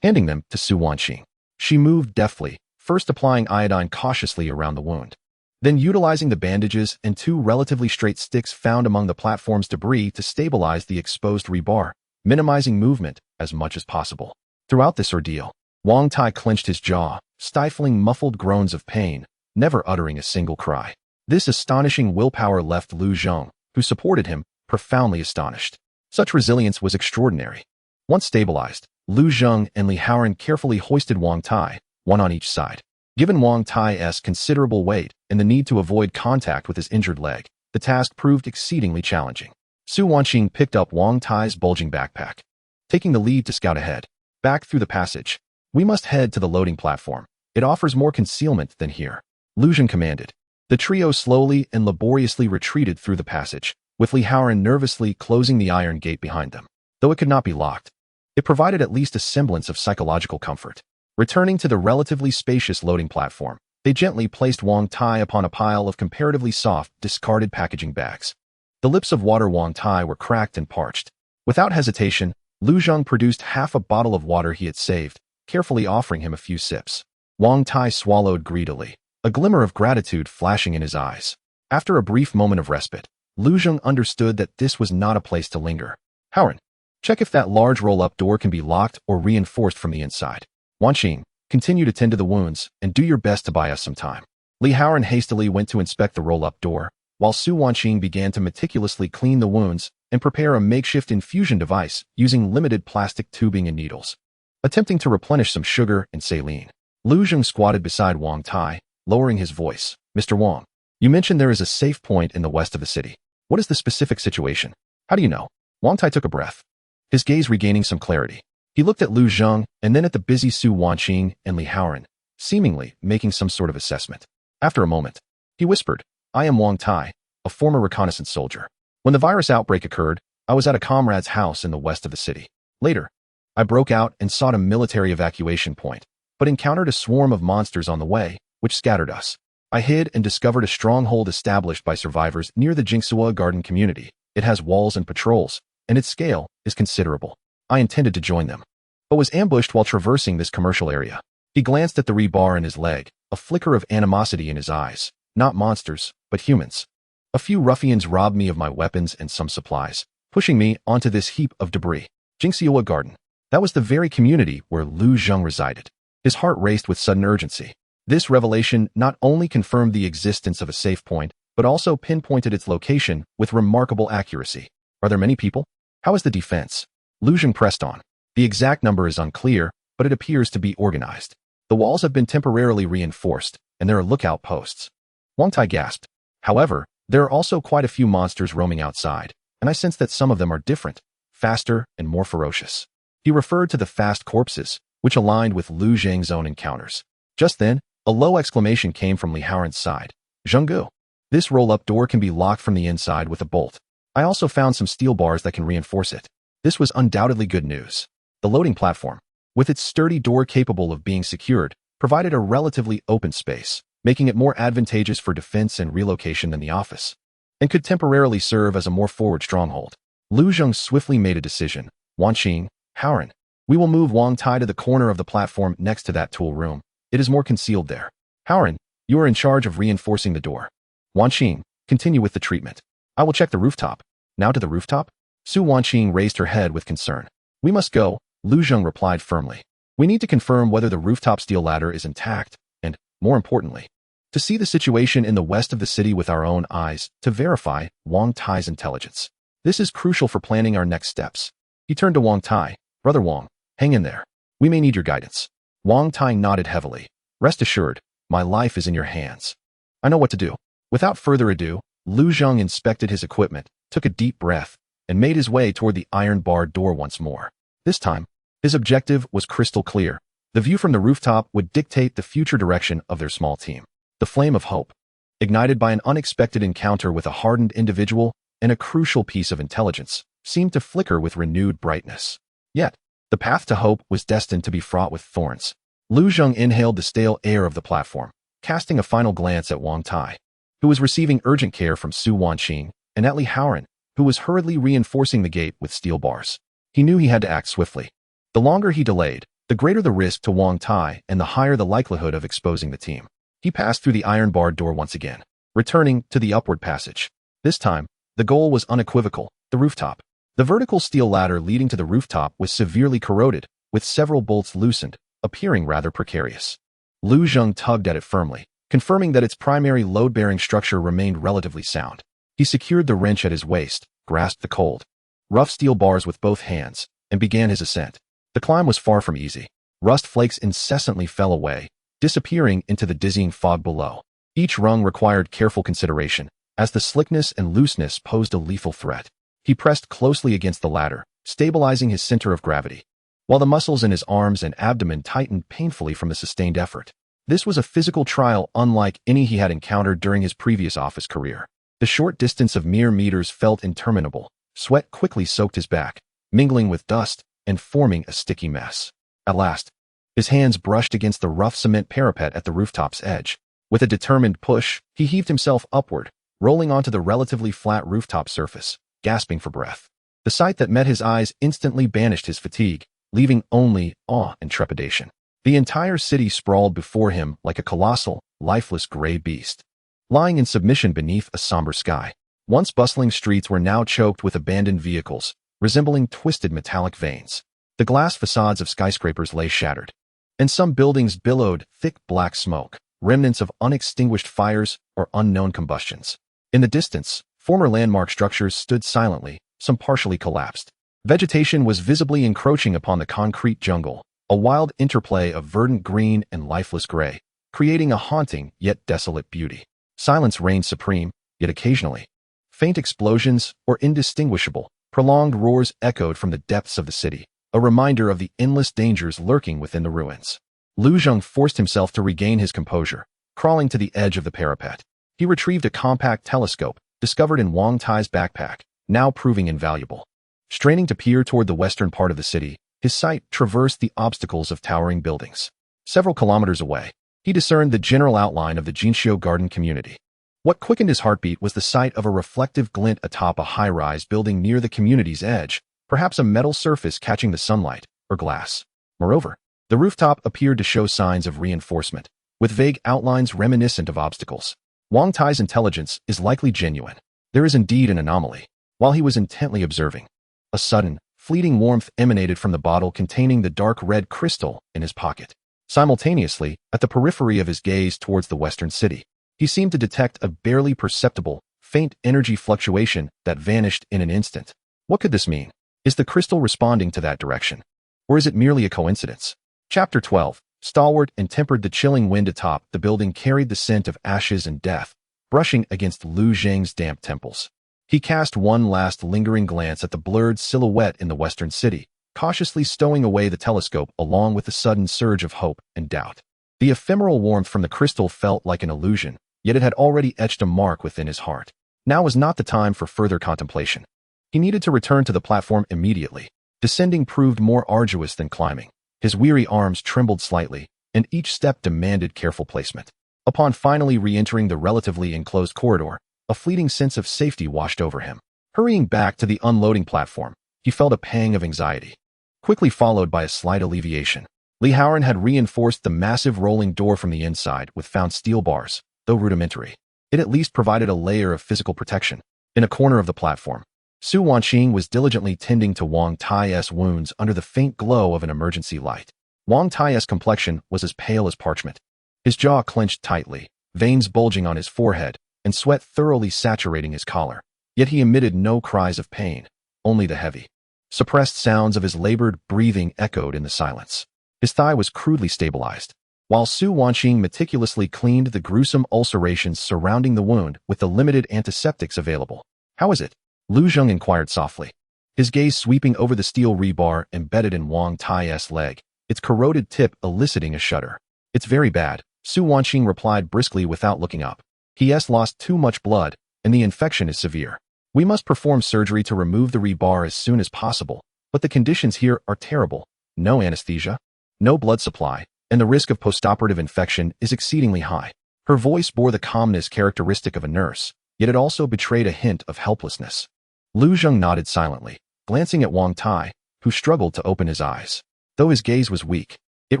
handing them to Su Wanqing. She moved deftly, first applying iodine cautiously around the wound, then utilizing the bandages and two relatively straight sticks found among the platform's debris to stabilize the exposed rebar, minimizing movement as much as possible. Throughout this ordeal, Wang Tai clenched his jaw, stifling muffled groans of pain, never uttering a single cry. This astonishing willpower left Lu Zheng, who supported him, profoundly astonished. Such resilience was extraordinary. Once stabilized, Lu Zheng and Li Haoran carefully hoisted Wang Tai, one on each side. Given Wang Tai's considerable weight and the need to avoid contact with his injured leg, the task proved exceedingly challenging. Su Wanqing picked up Wang Tai's bulging backpack, taking the lead to scout ahead. Back through the passage. "We must head to the loading platform. It offers more concealment than here," Lu Zheng commanded. The trio slowly and laboriously retreated through the passage, with Li Haoran nervously closing the iron gate behind them. Though it could not be locked, it provided at least a semblance of psychological comfort. Returning to the relatively spacious loading platform, they gently placed Wang Tai upon a pile of comparatively soft, discarded packaging bags. The lips of water Wang Tai were cracked and parched. Without hesitation, Lu Zheng produced half a bottle of water he had saved, carefully offering him a few sips. Wang Tai swallowed greedily, a glimmer of gratitude flashing in his eyes. After a brief moment of respite, Lu Zheng understood that this was not a place to linger. "Haoran, check if that large roll-up door can be locked or reinforced from the inside. Wanqing, continue to tend to the wounds and do your best to buy us some time." Li Haoran hastily went to inspect the roll-up door, while Su Wanqing began to meticulously clean the wounds and prepare a makeshift infusion device using limited plastic tubing and needles. Attempting to replenish some sugar and saline, Lu Zheng squatted beside Wang Tai, lowering his voice. "Mr. Wang, you mentioned there is a safe point in the west of the city. What is the specific situation? How do you know?" Wang Tai took a breath, his gaze regaining some clarity. He looked at Lu Zheng and then at the busy Su Wanqing and Li Haoran, seemingly making some sort of assessment. After a moment, he whispered, "I am Wang Tai, a former reconnaissance soldier. When the virus outbreak occurred, I was at a comrade's house in the west of the city. Later, I broke out and sought a military evacuation point, but encountered a swarm of monsters on the way, which scattered us. I hid and discovered a stronghold established by survivors near the Jingsua Garden community. It has walls and patrols, and its scale is considerable. I intended to join them, but was ambushed while traversing this commercial area." He glanced at the rebar in his leg, a flicker of animosity in his eyes. "Not monsters, but humans. A few ruffians robbed me of my weapons and some supplies, pushing me onto this heap of debris. Jingsua Garden. That was the very community where Lu Zheng resided." His heart raced with sudden urgency. This revelation not only confirmed the existence of a safe point, but also pinpointed its location with remarkable accuracy. "Are there many people? How is the defense?" Lu Zheng pressed on. "The exact number is unclear, but it appears to be organized. The walls have been temporarily reinforced, and there are lookout posts." Wang Tai gasped. "However, there are also quite a few monsters roaming outside, and I sense that some of them are different, faster, and more ferocious." He referred to the fast corpses, which aligned with Lu Zheng's own encounters. Just then, a low exclamation came from Li Haoran's side. "Zhenggu, this roll-up door can be locked from the inside with a bolt. I also found some steel bars that can reinforce it." This was undoubtedly good news. The loading platform, with its sturdy door capable of being secured, provided a relatively open space, making it more advantageous for defense and relocation than the office, and could temporarily serve as a more forward stronghold. Lu Zheng swiftly made a decision. "Wanqing, Haoran, we will move Wang Tai to the corner of the platform next to that tool room. It is more concealed there. Haoran, you are in charge of reinforcing the door. Wanqing, continue with the treatment. I will check the rooftop." "Now to the rooftop?" Su Wanqing raised her head with concern. "We must go," Lu Zheng replied firmly. "We need to confirm whether the rooftop steel ladder is intact, and, more importantly, to see the situation in the west of the city with our own eyes to verify Wang Tai's intelligence. This is crucial for planning our next steps." He turned to Wang Tai. "Brother Wang, hang in there. We may need your guidance." Wang Tai nodded heavily. "Rest assured, my life is in your hands. I know what to do." Without further ado, Lu Zheng inspected his equipment, took a deep breath, and made his way toward the iron-barred door once more. This time, His objective was crystal clear. The view from the rooftop would dictate the future direction of their small team. The flame of hope, ignited by an unexpected encounter with a hardened individual and a crucial piece of intelligence, seemed to flicker with renewed brightness. Yet, the path to hope was destined to be fraught with thorns. Lu Zheng inhaled the stale air of the platform, casting a final glance at Wang Tai, who was receiving urgent care from Su Wanqing, and at Li Haoran, who was hurriedly reinforcing the gate with steel bars. He knew he had to act swiftly. The longer he delayed, the greater the risk to Wang Tai and the higher the likelihood of exposing the team. He passed through the iron-barred door once again, returning to the upward passage. This time, the goal was unequivocal, the rooftop. The vertical steel ladder leading to the rooftop was severely corroded, with several bolts loosened, appearing rather precarious. Lu Zheng tugged at it firmly, confirming that its primary load-bearing structure remained relatively sound. He secured the wrench at his waist, grasped the cold, rough steel bars with both hands, and began his ascent. The climb was far from easy. Rust flakes incessantly fell away, disappearing into the dizzying fog below. Each rung required careful consideration, as the slickness and looseness posed a lethal threat. He pressed closely against the ladder, stabilizing his center of gravity, while the muscles in his arms and abdomen tightened painfully from the sustained effort. This was a physical trial unlike any he had encountered during his previous office career. The short distance of mere meters felt interminable. Sweat quickly soaked his back, mingling with dust and forming a sticky mess. At last, his hands brushed against the rough cement parapet at the rooftop's edge. With a determined push, he heaved himself upward, rolling onto the relatively flat rooftop surface, gasping for breath. The sight that met his eyes instantly banished his fatigue, leaving only awe and trepidation. The entire city sprawled before him like a colossal, lifeless gray beast, lying in submission beneath a somber sky. Once bustling streets were now choked with abandoned vehicles, resembling twisted metallic veins. The glass facades of skyscrapers lay shattered, and some buildings billowed thick black smoke, remnants of unextinguished fires or unknown combustions. In the distance, former landmark structures stood silently, some partially collapsed. Vegetation was visibly encroaching upon the concrete jungle, a wild interplay of verdant green and lifeless gray, creating a haunting yet desolate beauty. Silence reigned supreme, yet occasionally, faint explosions or indistinguishable, prolonged roars echoed from the depths of the city, a reminder of the endless dangers lurking within the ruins. Lu Zheng forced himself to regain his composure, crawling to the edge of the parapet. He retrieved a compact telescope, discovered in Wang Tai's backpack, now proving invaluable. Straining to peer toward the western part of the city, his sight traversed the obstacles of towering buildings. Several kilometers away, he discerned the general outline of the Jinxiu Garden community. What quickened his heartbeat was the sight of a reflective glint atop a high-rise building near the community's edge, perhaps a metal surface catching the sunlight, or glass. Moreover, the rooftop appeared to show signs of reinforcement, with vague outlines reminiscent of obstacles. Wang Tai's intelligence is likely genuine. There is indeed an anomaly. While he was intently observing, a sudden, fleeting warmth emanated from the bottle containing the dark red crystal in his pocket. Simultaneously, at the periphery of his gaze towards the western city, he seemed to detect a barely perceptible, faint energy fluctuation that vanished in an instant. What could this mean? Is the crystal responding to that direction? Or is it merely a coincidence? Chapter 12. Stalwart and tempered, the chilling wind atop the building carried the scent of ashes and death, brushing against Lu Zheng's damp temples. He cast one last lingering glance at the blurred silhouette in the western city, cautiously stowing away the telescope along with the sudden surge of hope and doubt. The ephemeral warmth from the crystal felt like an illusion, yet it had already etched a mark within his heart. Now was not the time for further contemplation. He needed to return to the platform immediately. Descending proved more arduous than climbing. His weary arms trembled slightly, and each step demanded careful placement. Upon finally re-entering the relatively enclosed corridor, a fleeting sense of safety washed over him. Hurrying back to the unloading platform, he felt a pang of anxiety, quickly followed by a slight alleviation. Li Haoran had reinforced the massive rolling door from the inside with found steel bars, though rudimentary. It at least provided a layer of physical protection. In a corner of the platform, Su Wanqing was diligently tending to Wang Tai's wounds under the faint glow of an emergency light. Wang Tai's complexion was as pale as parchment. His jaw clenched tightly, veins bulging on his forehead, and sweat thoroughly saturating his collar. Yet he emitted no cries of pain, only the heavy, suppressed sounds of his labored breathing echoed in the silence. His thigh was crudely stabilized, while Su Wanqing meticulously cleaned the gruesome ulcerations surrounding the wound with the limited antiseptics available. "How is it?" Lu Zheng inquired softly. his gaze sweeping over the steel rebar embedded in Wang Tai's leg, its corroded tip eliciting a shudder. "It's very bad," Su Wanqing replied briskly without looking up. "He has lost too much blood, and the infection is severe. We must perform surgery to remove the rebar as soon as possible, but the conditions here are terrible. No anesthesia, no blood supply, and the risk of postoperative infection is exceedingly high." Her voice bore the calmness characteristic of a nurse, yet it also betrayed a hint of helplessness. Lu Zheng nodded silently, glancing at Wang Tai, who struggled to open his eyes. Though his gaze was weak, it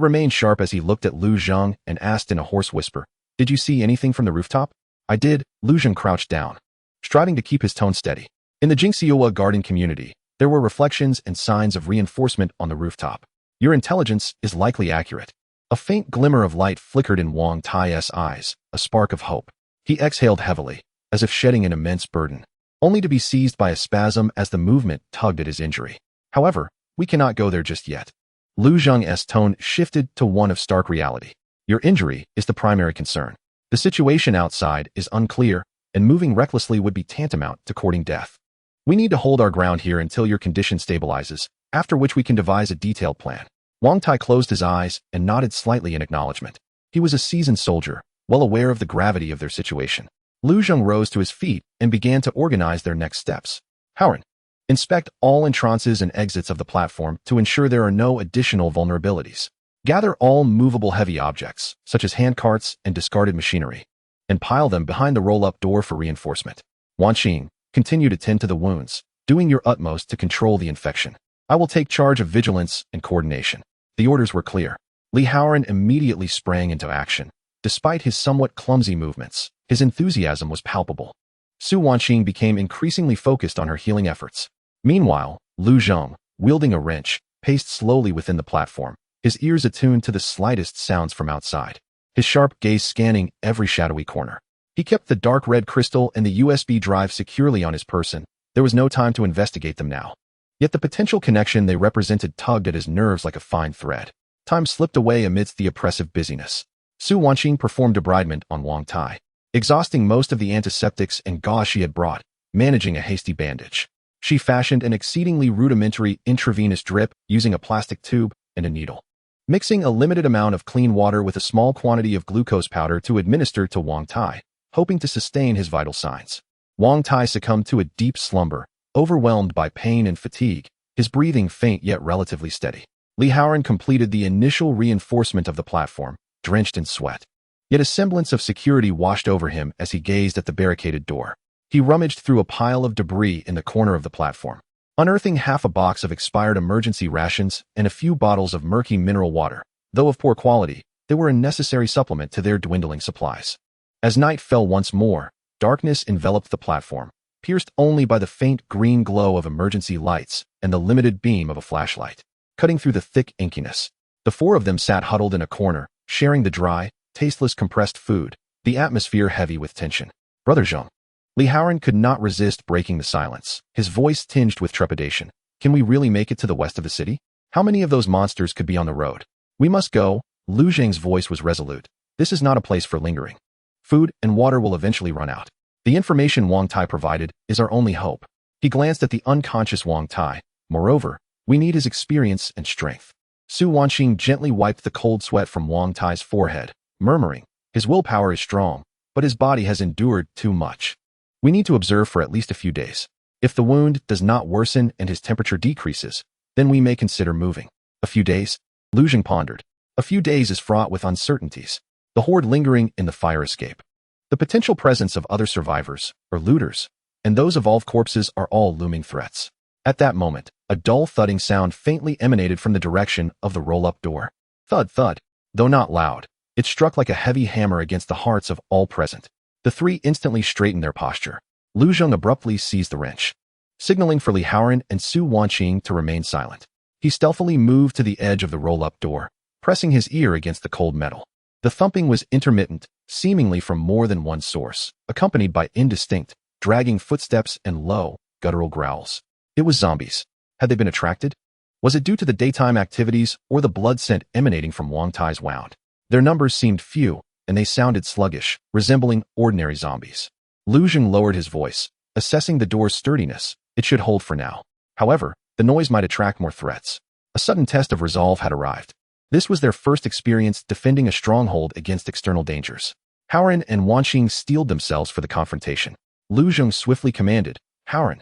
remained sharp as he looked at Lu Zheng and asked in a hoarse whisper, "Did you see anything from the rooftop?" "I did." Lu Zheng crouched down, striving to keep his tone steady. In the Jingxiaowa garden community, there were reflections and signs of reinforcement on the rooftop. "Your intelligence is likely accurate." A faint glimmer of light flickered in Wang Tai's eyes, a spark of hope. He exhaled heavily, as if shedding an immense burden, only to be seized by a spasm as the movement tugged at his injury. "However, we cannot go there just yet." Lu Zheng's tone shifted to one of stark reality. "Your injury is the primary concern. The situation outside is unclear, and moving recklessly would be tantamount to courting death. We need to hold our ground here until your condition stabilizes, after which we can devise a detailed plan." Wang Tai closed his eyes and nodded slightly in acknowledgement. He was a seasoned soldier, well aware of the gravity of their situation. Lu Zheng rose to his feet and began to organize their next steps. "Howren, inspect all entrances and exits of the platform to ensure there are no additional vulnerabilities. Gather all movable heavy objects, such as handcarts and discarded machinery, and pile them behind the roll-up door for reinforcement. Wanqing, continue to tend to the wounds, doing your utmost to control the infection. I will take charge of vigilance and coordination." The orders were clear. Li Haoran immediately sprang into action. Despite his somewhat clumsy movements, his enthusiasm was palpable. Su Wanqing became increasingly focused on her healing efforts. Meanwhile, Lu Zheng, wielding a wrench, paced slowly within the platform, his ears attuned to the slightest sounds from outside, his sharp gaze scanning every shadowy corner. He kept the dark red crystal and the USB drive securely on his person. There was no time to investigate them now. Yet the potential connection they represented tugged at his nerves like a fine thread. Time slipped away amidst the oppressive busyness. Su Wanqing performed debridement on Wang Tai, exhausting most of the antiseptics and gauze she had brought, managing a hasty bandage. She fashioned an exceedingly rudimentary intravenous drip using a plastic tube and a needle, mixing a limited amount of clean water with a small quantity of glucose powder to administer to Wang Tai, hoping to sustain his vital signs. Wang Tai succumbed to a deep slumber, overwhelmed by pain and fatigue, his breathing faint yet relatively steady. Li Haoran completed the initial reinforcement of the platform, drenched in sweat. Yet a semblance of security washed over him as he gazed at the barricaded door. He rummaged through a pile of debris in the corner of the platform, unearthing half a box of expired emergency rations and a few bottles of murky mineral water. Though of poor quality, they were a necessary supplement to their dwindling supplies. As night fell once more, darkness enveloped the platform, pierced only by the faint green glow of emergency lights and the limited beam of a flashlight. Cutting through the thick inkiness, the four of them sat huddled in a corner, sharing the dry, tasteless compressed food, the atmosphere heavy with tension. "Brother Zheng." Li Haoran could not resist breaking the silence, his voice tinged with trepidation. "Can we really make it to the west of the city? How many of those monsters could be on the road?" "We must go." Lu Zheng's voice was resolute. "This is not a place for lingering. Food and water will eventually run out. The information Wang Tai provided is our only hope." He glanced at the unconscious Wang Tai. "Moreover, we need his experience and strength." Su Wanqing gently wiped the cold sweat from Wang Tai's forehead, murmuring, "His willpower is strong, but his body has endured too much. We need to observe for at least a few days. If the wound does not worsen and his temperature decreases, then we may consider moving." "A few days?" Lu Zheng pondered. "A few days is fraught with uncertainties. The horde lingering in the fire escape, the potential presence of other survivors, or looters, and those evolved corpses are all looming threats." At that moment, a dull thudding sound faintly emanated from the direction of the roll-up door. Thud, thud. Though not loud, it struck like a heavy hammer against the hearts of all present. The three instantly straightened their posture. Lu Zheng abruptly seized the wrench, signaling for Li Haoran and Su Wanqing to remain silent. He stealthily moved to the edge of the roll-up door, pressing his ear against the cold metal. The thumping was intermittent, seemingly from more than one source, accompanied by indistinct, dragging footsteps and low, guttural growls. It was zombies. Had they been attracted? Was it due to the daytime activities or the blood scent emanating from Wang Tai's wound? Their numbers seemed few, and they sounded sluggish, resembling ordinary zombies. Lu Zheng lowered his voice, assessing the door's sturdiness. It should hold for now. However, the noise might attract more threats. A sudden test of resolve had arrived. This was their first experience defending a stronghold against external dangers. Haoran and Wanqing steeled themselves for the confrontation. Lu Zheng swiftly commanded, Haoran,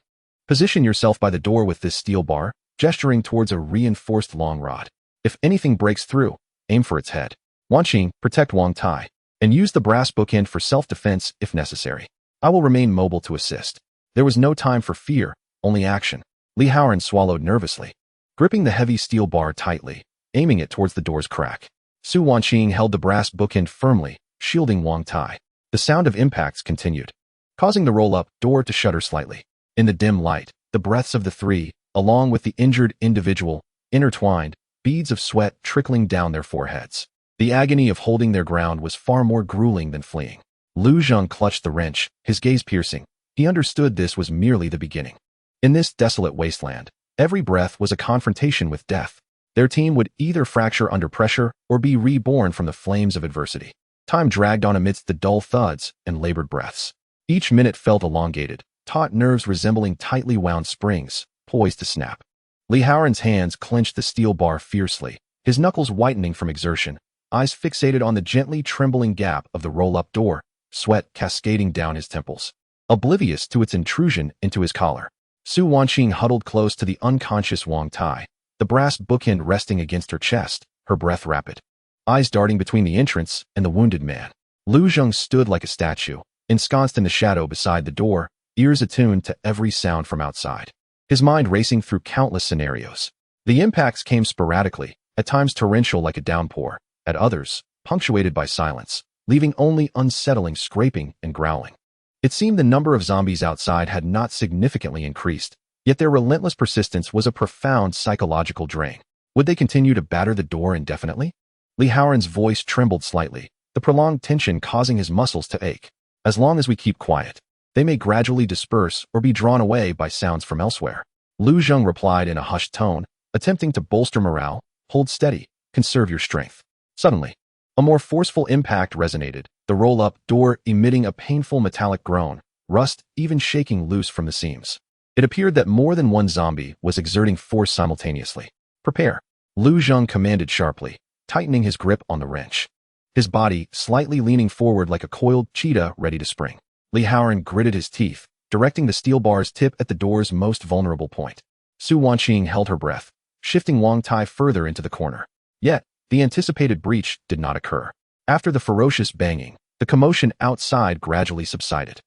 position yourself by the door with this steel bar, gesturing towards a reinforced long rod. If anything breaks through, aim for its head. Wanqing, protect Wang Tai, and use the brass bookend for self-defense if necessary. I will remain mobile to assist. There was no time for fear, only action. Li Haoran swallowed nervously, gripping the heavy steel bar tightly, aiming it towards the door's crack. Su Wanqing held the brass bookend firmly, shielding Wang Tai. The sound of impacts continued, causing the roll-up door to shudder slightly. In the dim light, the breaths of the three, along with the injured individual, intertwined, beads of sweat trickling down their foreheads. The agony of holding their ground was far more grueling than fleeing. Lu Zheng clutched the wrench, his gaze piercing. He understood this was merely the beginning. In this desolate wasteland, every breath was a confrontation with death. Their team would either fracture under pressure or be reborn from the flames of adversity. Time dragged on amidst the dull thuds and labored breaths. Each minute felt elongated, taut nerves resembling tightly wound springs, poised to snap. Li Haoran's hands clenched the steel bar fiercely, his knuckles whitening from exertion, eyes fixated on the gently trembling gap of the roll-up door, sweat cascading down his temples, oblivious to its intrusion into his collar. Su Wanqing huddled close to the unconscious Wang Tai, the brass bookend resting against her chest, her breath rapid. Eyes darting between the entrance and the wounded man. Lu Zheng stood like a statue, ensconced in the shadow beside the door, ears attuned to every sound from outside. His mind racing through countless scenarios. The impacts came sporadically, at times torrential like a downpour, at others, punctuated by silence, leaving only unsettling scraping and growling. It seemed the number of zombies outside had not significantly increased, yet their relentless persistence was a profound psychological drain. Would they continue to batter the door indefinitely? Li Haoran's voice trembled slightly, the prolonged tension causing his muscles to ache. As long as we keep quiet, they may gradually disperse or be drawn away by sounds from elsewhere. Lu Zheng replied in a hushed tone, attempting to bolster morale. Hold steady, conserve your strength. Suddenly, a more forceful impact resonated, the roll-up door emitting a painful metallic groan, rust even shaking loose from the seams. It appeared that more than one zombie was exerting force simultaneously. Prepare, Lu Zheng commanded sharply, tightening his grip on the wrench. His body slightly leaning forward like a coiled cheetah ready to spring. Li Haoran gritted his teeth, directing the steel bar's tip at the door's most vulnerable point. Su Wanqing held her breath, shifting Wang Tai further into the corner. Yet, the anticipated breach did not occur. After the ferocious banging, the commotion outside gradually subsided.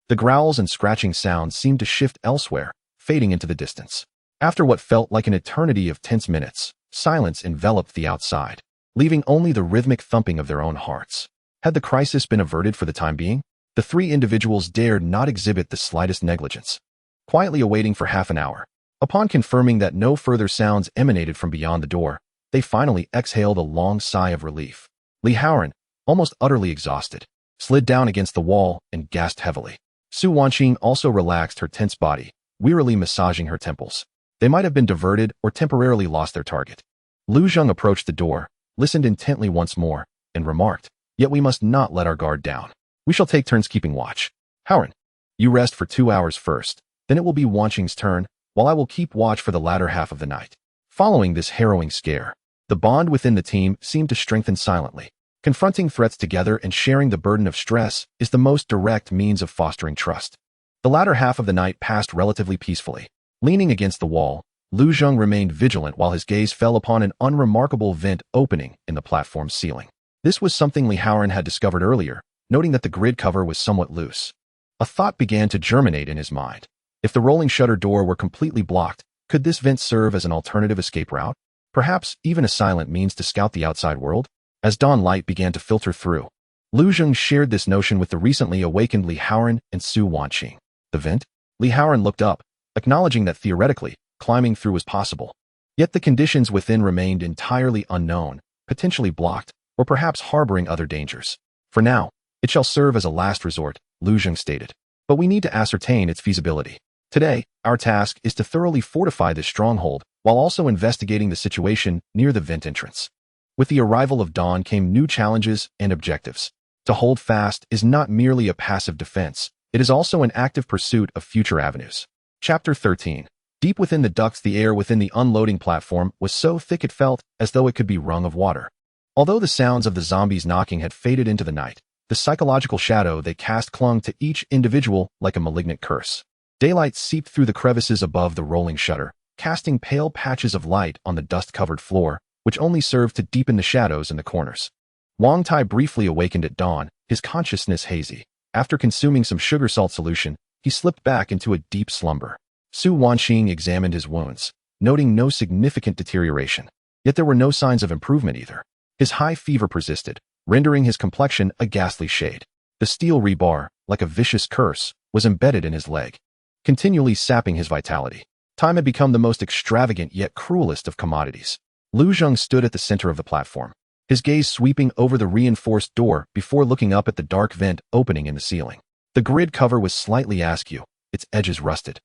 The growls and scratching sounds seemed to shift elsewhere, fading into the distance. After what felt like an eternity of tense minutes, silence enveloped the outside, leaving only the rhythmic thumping of their own hearts. Had the crisis been averted for the time being? The three individuals dared not exhibit the slightest negligence, quietly awaiting for half an hour. Upon confirming that no further sounds emanated from beyond the door, they finally exhaled a long sigh of relief. Li Haoran, almost utterly exhausted, slid down against the wall and gasped heavily. Su Wanqing also relaxed her tense body, wearily massaging her temples. They might have been diverted or temporarily lost their target. Lu Zheng approached the door, listened intently once more, and remarked, "Yet we must not let our guard down. We shall take turns keeping watch. Haoran, you rest for 2 hours first, then it will be Wanqing's turn, while I will keep watch for the latter half of the night." Following this harrowing scare, the bond within the team seemed to strengthen silently. Confronting threats together and sharing the burden of stress is the most direct means of fostering trust. The latter half of the night passed relatively peacefully. Leaning against the wall, Lu Zheng remained vigilant while his gaze fell upon an unremarkable vent opening in the platform's ceiling. This was something Li Haoran had discovered earlier, noting that the grid cover was somewhat loose. A thought began to germinate in his mind. If the rolling shutter door were completely blocked, could this vent serve as an alternative escape route? Perhaps even a silent means to scout the outside world? As dawn light began to filter through, Lu Zheng shared this notion with the recently awakened Li Haoran and Su Wanqing. The vent? Li Haoran looked up, acknowledging that theoretically, climbing through was possible. Yet the conditions within remained entirely unknown, potentially blocked, or perhaps harboring other dangers. For now, it shall serve as a last resort, Lu Zheng stated. But we need to ascertain its feasibility. Today, our task is to thoroughly fortify this stronghold, while also investigating the situation near the vent entrance. With the arrival of dawn came new challenges and objectives. To hold fast is not merely a passive defense, it is also an active pursuit of future avenues. Chapter 13. Deep within the ducts, the air within the unloading platform was so thick it felt as though it could be wrung of water. Although the sounds of the zombies knocking had faded into the night, the psychological shadow they cast clung to each individual like a malignant curse. Daylight seeped through the crevices above the rolling shutter, casting pale patches of light on the dust-covered floor, which only served to deepen the shadows in the corners. Wang Tai briefly awakened at dawn, his consciousness hazy. After consuming some sugar salt solution, he slipped back into a deep slumber. Su Wanqing examined his wounds, noting no significant deterioration. Yet there were no signs of improvement either. His high fever persisted, rendering his complexion a ghastly shade. The steel rebar, like a vicious curse, was embedded in his leg, continually sapping his vitality. Time had become the most extravagant yet cruelest of commodities. Lu Zheng stood at the center of the platform, his gaze sweeping over the reinforced door before looking up at the dark vent opening in the ceiling. The grid cover was slightly askew, its edges rusted,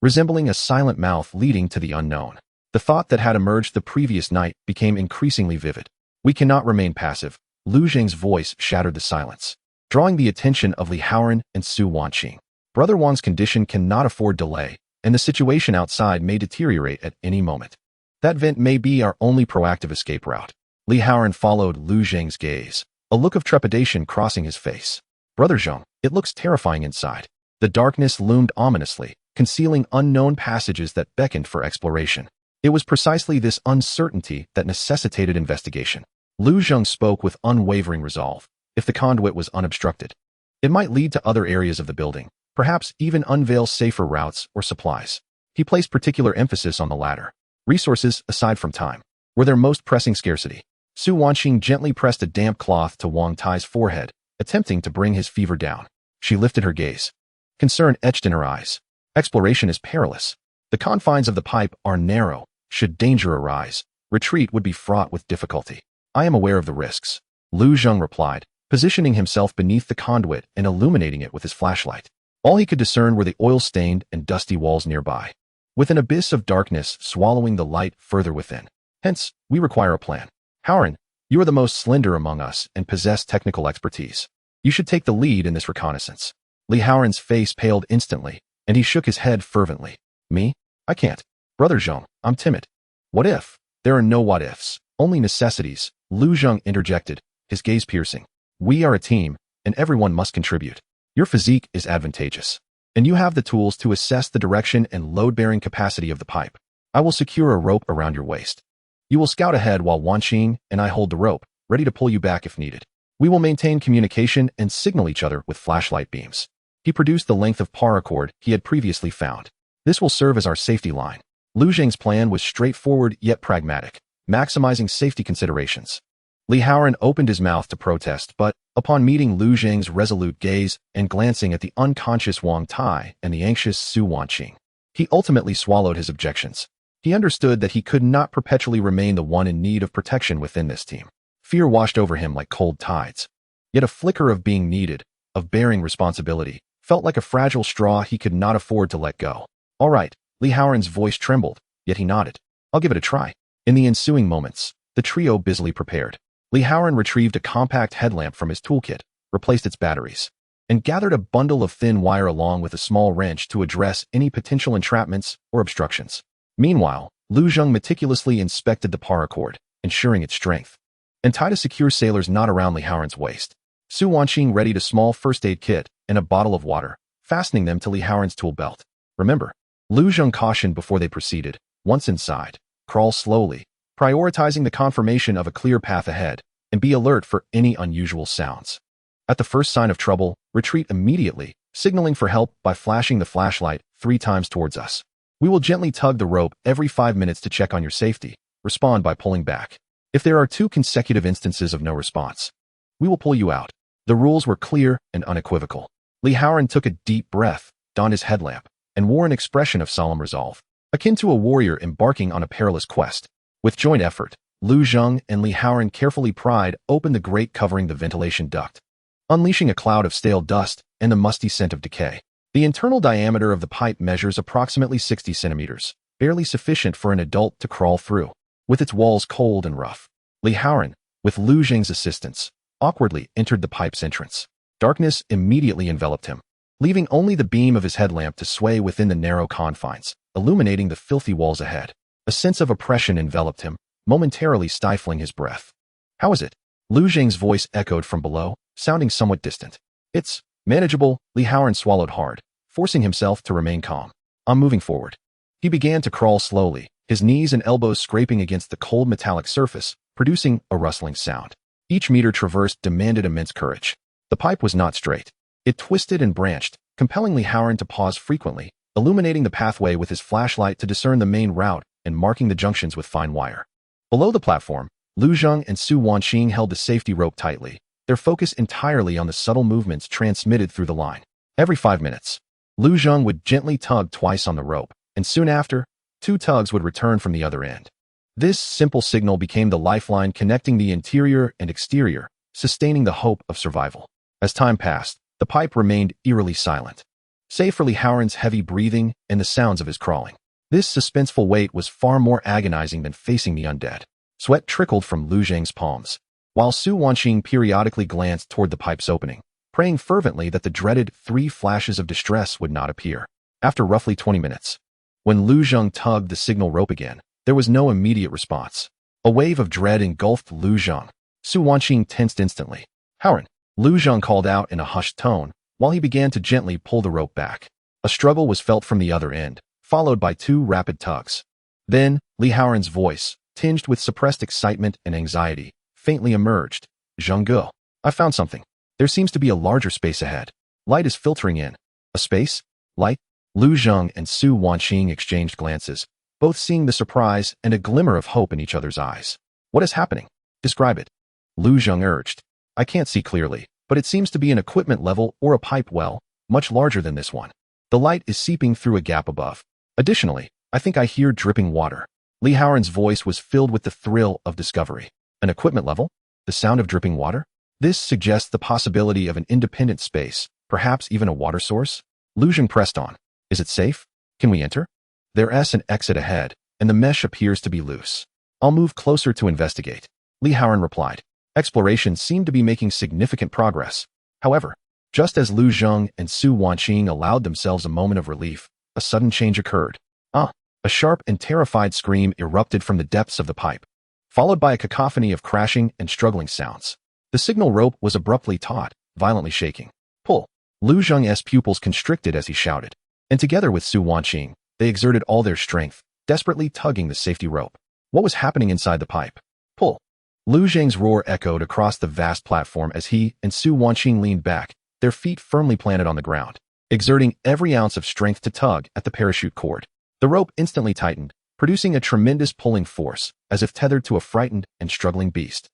resembling a silent mouth leading to the unknown. The thought that had emerged the previous night became increasingly vivid. We cannot remain passive. Lu Zheng's voice shattered the silence, drawing the attention of Li Haoran and Su Wanqing. Brother Wang's condition cannot afford delay, and the situation outside may deteriorate at any moment. That vent may be our only proactive escape route. Li Haoran followed Lu Zheng's gaze, a look of trepidation crossing his face. Brother Zheng, it looks terrifying inside. The darkness loomed ominously, concealing unknown passages that beckoned for exploration. It was precisely this uncertainty that necessitated investigation. Lu Zheng spoke with unwavering resolve. If the conduit was unobstructed, it might lead to other areas of the building, perhaps even unveil safer routes or supplies. He placed particular emphasis on the latter. Resources, aside from time, were their most pressing scarcity. Su Wanqing gently pressed a damp cloth to Wang Tai's forehead, attempting to bring his fever down. She lifted her gaze. Concern etched in her eyes. Exploration is perilous. The confines of the pipe are narrow. Should danger arise, retreat would be fraught with difficulty. I am aware of the risks, Lu Zheng replied, positioning himself beneath the conduit and illuminating it with his flashlight. All he could discern were the oil-stained and dusty walls nearby, with an abyss of darkness swallowing the light further within. Hence, we require a plan. Haoran, you are the most slender among us and possess technical expertise. You should take the lead in this reconnaissance. Li Haoran's face paled instantly, and he shook his head fervently. Me? I can't. Brother Zheng, I'm timid. What if? There are no what-ifs, only necessities, Lu Zheng interjected, his gaze piercing. We are a team, and everyone must contribute. Your physique is advantageous, and you have the tools to assess the direction and load-bearing capacity of the pipe. I will secure a rope around your waist. You will scout ahead while Wanqing and I hold the rope, ready to pull you back if needed. We will maintain communication and signal each other with flashlight beams. He produced the length of paracord he had previously found. This will serve as our safety line. Lu Zheng's plan was straightforward yet pragmatic, maximizing safety considerations. Li Haoran opened his mouth to protest, but, upon meeting Lu Zheng's resolute gaze and glancing at the unconscious Wang Tai and the anxious Su Wanqing, he ultimately swallowed his objections. He understood that he could not perpetually remain the one in need of protection within this team. Fear washed over him like cold tides. Yet a flicker of being needed, of bearing responsibility, felt like a fragile straw he could not afford to let go. All right, Li Haoran's voice trembled, yet he nodded. I'll give it a try. In the ensuing moments, the trio busily prepared. Li Haoran retrieved a compact headlamp from his toolkit, replaced its batteries, and gathered a bundle of thin wire along with a small wrench to address any potential entrapments or obstructions. Meanwhile, Lu Zheng meticulously inspected the paracord, ensuring its strength, and tied a secure sailor's knot around Li Haoran's waist. Su Wanqing readied a small first aid kit and a bottle of water, fastening them to Li Haoran's tool belt. Remember, Lu Zheng cautioned before they proceeded, once inside, crawl slowly, prioritizing the confirmation of a clear path ahead, and be alert for any unusual sounds. At the first sign of trouble, retreat immediately, signaling for help by flashing the flashlight 3 times towards us. We will gently tug the rope every 5 minutes to check on your safety. Respond by pulling back. If there are 2 consecutive instances of no response, we will pull you out. The rules were clear and unequivocal. Li Haoran took a deep breath, donned his headlamp, and wore an expression of solemn resolve, akin to a warrior embarking on a perilous quest. With joint effort, Lu Zheng and Li Haoran carefully pried open the grate covering the ventilation duct, unleashing a cloud of stale dust and the musty scent of decay. The internal diameter of the pipe measures approximately 60 centimeters, barely sufficient for an adult to crawl through. With its walls cold and rough, Li Haoran, with Lu Zheng's assistance, awkwardly entered the pipe's entrance. Darkness immediately enveloped him, leaving only the beam of his headlamp to sway within the narrow confines, illuminating the filthy walls ahead. A sense of oppression enveloped him, momentarily stifling his breath. "How is it?" Lu Zheng's voice echoed from below, sounding somewhat distant. "It's manageable." Li Haoran swallowed hard, forcing himself to remain calm. "I'm moving forward." He began to crawl slowly, his knees and elbows scraping against the cold metallic surface, producing a rustling sound. Each meter traversed demanded immense courage. The pipe was not straight. It twisted and branched, compelling Li Haoran to pause frequently, illuminating the pathway with his flashlight to discern the main route and marking the junctions with fine wire. Below the platform, Lu Zheng and Su Wanqing held the safety rope tightly, their focus entirely on the subtle movements transmitted through the line. Every 5 minutes, Lu Zheng would gently tug twice on the rope, and soon after, 2 tugs would return from the other end. This simple signal became the lifeline connecting the interior and exterior, sustaining the hope of survival. As time passed, the pipe remained eerily silent, save for Li Haoran's heavy breathing and the sounds of his crawling. This suspenseful wait was far more agonizing than facing the undead. Sweat trickled from Lu Zheng's palms, while Su Wanqing periodically glanced toward the pipe's opening, praying fervently that the dreaded 3 flashes of distress would not appear. After roughly 20 minutes, when Lu Zheng tugged the signal rope again, there was no immediate response. A wave of dread engulfed Lu Zheng. Su Wanqing tensed instantly. "Haoran," Lu Zheng called out in a hushed tone, while he began to gently pull the rope back. A struggle was felt from the other end, followed by 2 rapid tugs. Then, Li Haoran's voice, tinged with suppressed excitement and anxiety, faintly emerged. "Zheng, I found something. There seems to be a larger space ahead. Light is filtering in." "A space? Light?" Lu Zheng and Su Wanqing exchanged glances, both seeing the surprise and a glimmer of hope in each other's eyes. "What is happening? Describe it." Lu Zheng urged. "I can't see clearly, but it seems to be an equipment level or a pipe well, much larger than this one. The light is seeping through a gap above. Additionally, I think I hear dripping water." Li Haoran's voice was filled with the thrill of discovery. "An equipment level? The sound of dripping water? This suggests the possibility of an independent space, perhaps even a water source." Lu Zheng pressed on. "Is it safe? Can we enter?" "There's an exit ahead, and the mesh appears to be loose. I'll move closer to investigate," Li Haoran replied. Exploration seemed to be making significant progress. However, just as Lu Zheng and Su Wanqing allowed themselves a moment of relief, a sudden change occurred. A sharp and terrified scream erupted from the depths of the pipe, followed by a cacophony of crashing and struggling sounds. The signal rope was abruptly taut, violently shaking. "Pull!" Lu Zheng's pupils constricted as he shouted, and together with Su Wanqing, they exerted all their strength, desperately tugging the safety rope. What was happening inside the pipe? "Pull!" Lu Zheng's roar echoed across the vast platform as he and Su Wanqing leaned back, their feet firmly planted on the ground, exerting every ounce of strength to tug at the parachute cord. The rope instantly tightened, producing a tremendous pulling force, as if tethered to a frightened and struggling beast.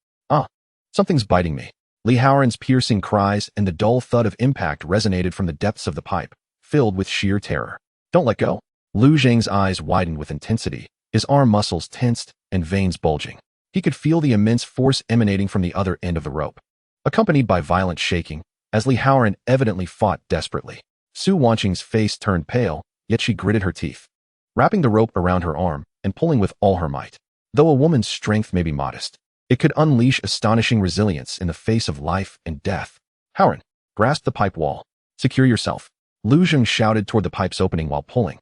Something's biting me." Li Haoran's piercing cries and the dull thud of impact resonated from the depths of the pipe, filled with sheer terror. "Don't let go." Lu Zheng's eyes widened with intensity, his arm muscles tensed and veins bulging. He could feel the immense force emanating from the other end of the rope, accompanied by violent shaking, as Li Haoran evidently fought desperately. Su Wanqing's face turned pale, yet she gritted her teeth, wrapping the rope around her arm and pulling with all her might. Though a woman's strength may be modest, it could unleash astonishing resilience in the face of life and death. "Haoran, grasp the pipe wall. Secure yourself," Lu Zheng shouted toward the pipe's opening while pulling,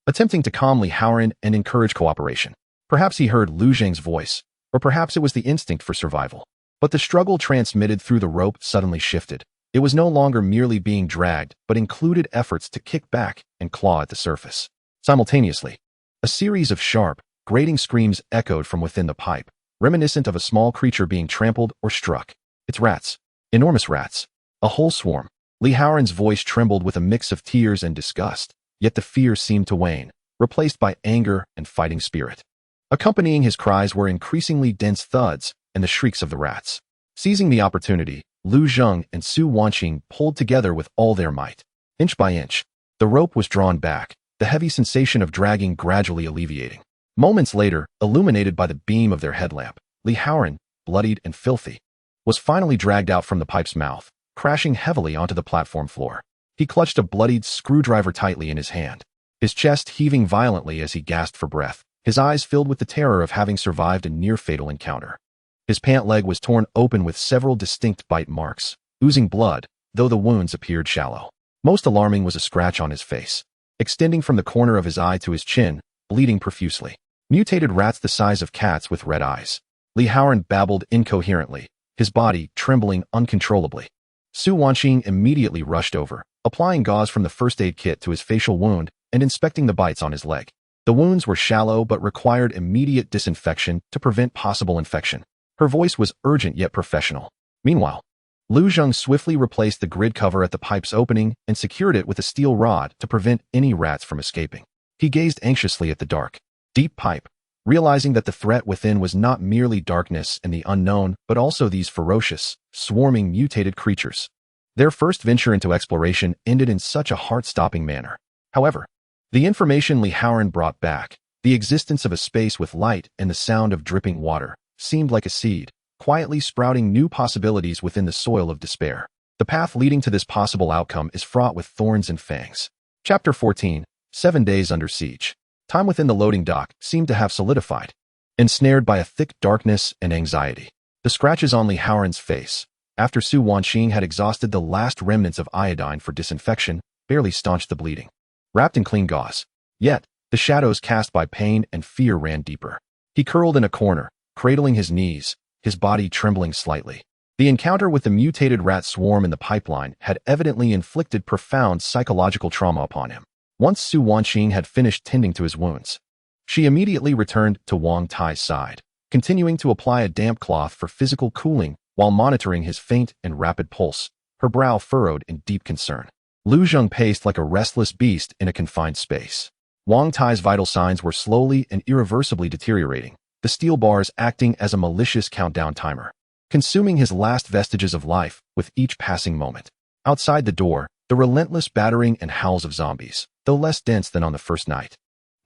attempting to calm Li Haoran and encourage cooperation. Perhaps he heard Lu Zheng's voice, or perhaps it was the instinct for survival. But the struggle transmitted through the rope suddenly shifted. It was no longer merely being dragged, but included efforts to kick back and claw at the surface. Simultaneously, a series of sharp, grating screams echoed from within the pipe, reminiscent of a small creature being trampled or struck. "It's rats. Enormous rats. A whole swarm." Li Haoran's voice trembled with a mix of tears and disgust, yet the fear seemed to wane, replaced by anger and fighting spirit. Accompanying his cries were increasingly dense thuds and the shrieks of the rats. Seizing the opportunity, Lu Zheng and Su Wanqing pulled together with all their might. Inch by inch, the rope was drawn back, the heavy sensation of dragging gradually alleviating. Moments later, illuminated by the beam of their headlamp, Li Haoran, bloodied and filthy, was finally dragged out from the pipe's mouth, crashing heavily onto the platform floor. He clutched a bloodied screwdriver tightly in his hand, his chest heaving violently as he gasped for breath, his eyes filled with the terror of having survived a near-fatal encounter. His pant leg was torn open with several distinct bite marks, oozing blood, though the wounds appeared shallow. Most alarming was a scratch on his face. extending from the corner of his eye to his chin, bleeding profusely. Mutated rats the size of cats with red eyes. Li Haoran babbled incoherently, his body trembling uncontrollably. Su Wanqing immediately rushed over, applying gauze from the first aid kit to his facial wound and inspecting the bites on his leg. The wounds were shallow but required immediate disinfection to prevent possible infection. Her voice was urgent yet professional. Meanwhile, Lu Zheng swiftly replaced the grid cover at the pipe's opening and secured it with a steel rod to prevent any rats from escaping. He gazed anxiously at the dark, deep pipe, realizing that the threat within was not merely darkness and the unknown, but also these ferocious, swarming mutated creatures. Their first venture into exploration ended in such a heart-stopping manner. However, the information Li Haoran brought back, the existence of a space with light and the sound of dripping water, seemed like a seed, quietly sprouting new possibilities within the soil of despair. The path leading to this possible outcome is fraught with thorns and fangs. Chapter 14, 7 Days Under Siege. Time within the loading dock seemed to have solidified, ensnared by a thick darkness and anxiety. The scratches on Li Haoran's face, after Su Wanqing had exhausted the last remnants of iodine for disinfection, barely staunched the bleeding. Wrapped in clean gauze. Yet, the shadows cast by pain and fear ran deeper. He curled in a corner, cradling his knees, his body trembling slightly. The encounter with the mutated rat swarm in the pipeline had evidently inflicted profound psychological trauma upon him. Once Su Wanqing had finished tending to his wounds, she immediately returned to Wang Tai's side, continuing to apply a damp cloth for physical cooling while monitoring his faint and rapid pulse, her brow furrowed in deep concern. Lu Zheng paced like a restless beast in a confined space. Wang Tai's vital signs were slowly and irreversibly deteriorating, the steel bars acting as a malicious countdown timer, consuming his last vestiges of life with each passing moment. Outside the door, the relentless battering and howls of zombies, though less dense than on the first night,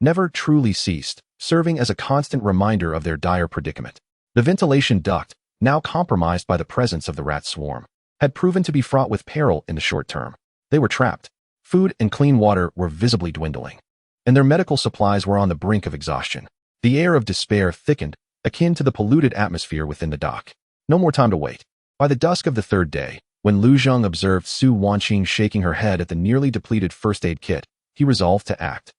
never truly ceased, serving as a constant reminder of their dire predicament. The ventilation duct, now compromised by the presence of the rat swarm, had proven to be fraught with peril in the short term. They were trapped. Food and clean water were visibly dwindling, and their medical supplies were on the brink of exhaustion. The air of despair thickened, akin to the polluted atmosphere within the dock. No more time to wait. By the dusk of the third day, when Lu Zheng observed Su Wanqing shaking her head at the nearly depleted first aid kit, he resolved to act.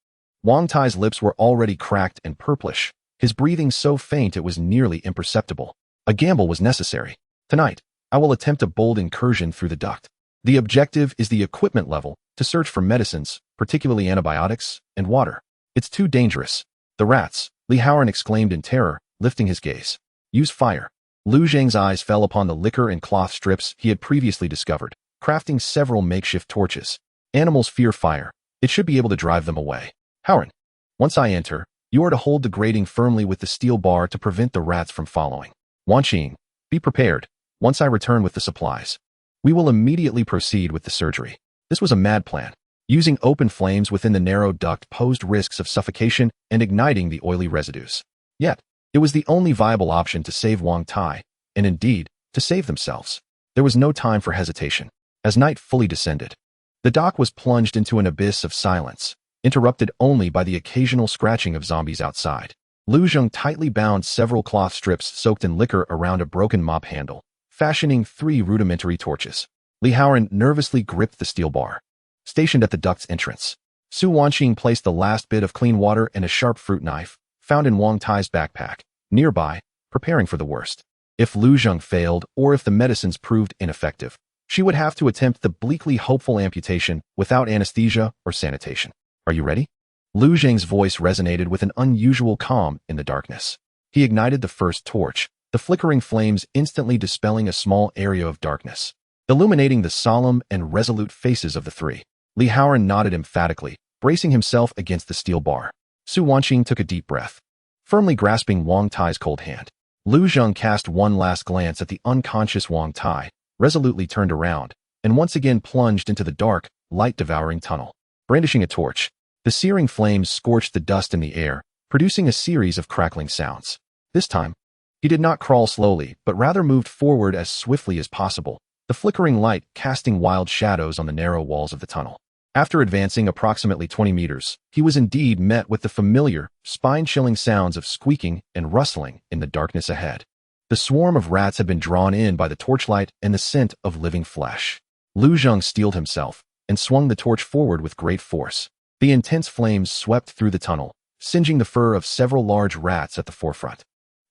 Wang Tai's lips were already cracked and purplish, his breathing so faint it was nearly imperceptible. A gamble was necessary. Tonight, I will attempt a bold incursion through the duct. The objective is the equipment level, to search for medicines, particularly antibiotics, and water. It's too dangerous. The rats, Li Haoran exclaimed in terror, lifting his gaze. Use fire. Lu Zheng's eyes fell upon the liquor and cloth strips he had previously discovered, crafting several makeshift torches. Animals fear fire. It should be able to drive them away. Haoran, once I enter, you are to hold the grating firmly with the steel bar to prevent the rats from following. Wanqing, be prepared. Once I return with the supplies, we will immediately proceed with the surgery. This was a mad plan. Using open flames within the narrow duct posed risks of suffocation and igniting the oily residues. Yet, it was the only viable option to save Wang Tai, and indeed, to save themselves. There was no time for hesitation. As night fully descended, the dock was plunged into an abyss of silence, interrupted only by the occasional scratching of zombies outside. Lu Zheng tightly bound several cloth strips soaked in liquor around a broken mop handle, fashioning 3 rudimentary torches. Li Haoran nervously gripped the steel bar, stationed at the duct's entrance. Su Wanqing placed the last bit of clean water and a sharp fruit knife, found in Wang Tai's backpack, nearby, preparing for the worst. If Lu Zheng failed, or if the medicines proved ineffective, she would have to attempt the bleakly hopeful amputation without anesthesia or sanitation. Are you ready? Lu Zheng's voice resonated with an unusual calm in the darkness. He ignited the first torch, the flickering flames instantly dispelling a small area of darkness, illuminating the solemn and resolute faces of the 3. Li Haoran nodded emphatically, bracing himself against the steel bar. Su Wanqing took a deep breath, firmly grasping Wang Tai's cold hand. Lu Zheng cast one last glance at the unconscious Wang Tai, resolutely turned around, and once again plunged into the dark, light-devouring tunnel. Brandishing a torch, the searing flames scorched the dust in the air, producing a series of crackling sounds. This time, he did not crawl slowly, but rather moved forward as swiftly as possible, the flickering light casting wild shadows on the narrow walls of the tunnel. After advancing approximately 20 meters, he was indeed met with the familiar, spine-chilling sounds of squeaking and rustling in the darkness ahead. The swarm of rats had been drawn in by the torchlight and the scent of living flesh. Lu Zheng steeled himself and swung the torch forward with great force. The intense flames swept through the tunnel, singeing the fur of several large rats at the forefront.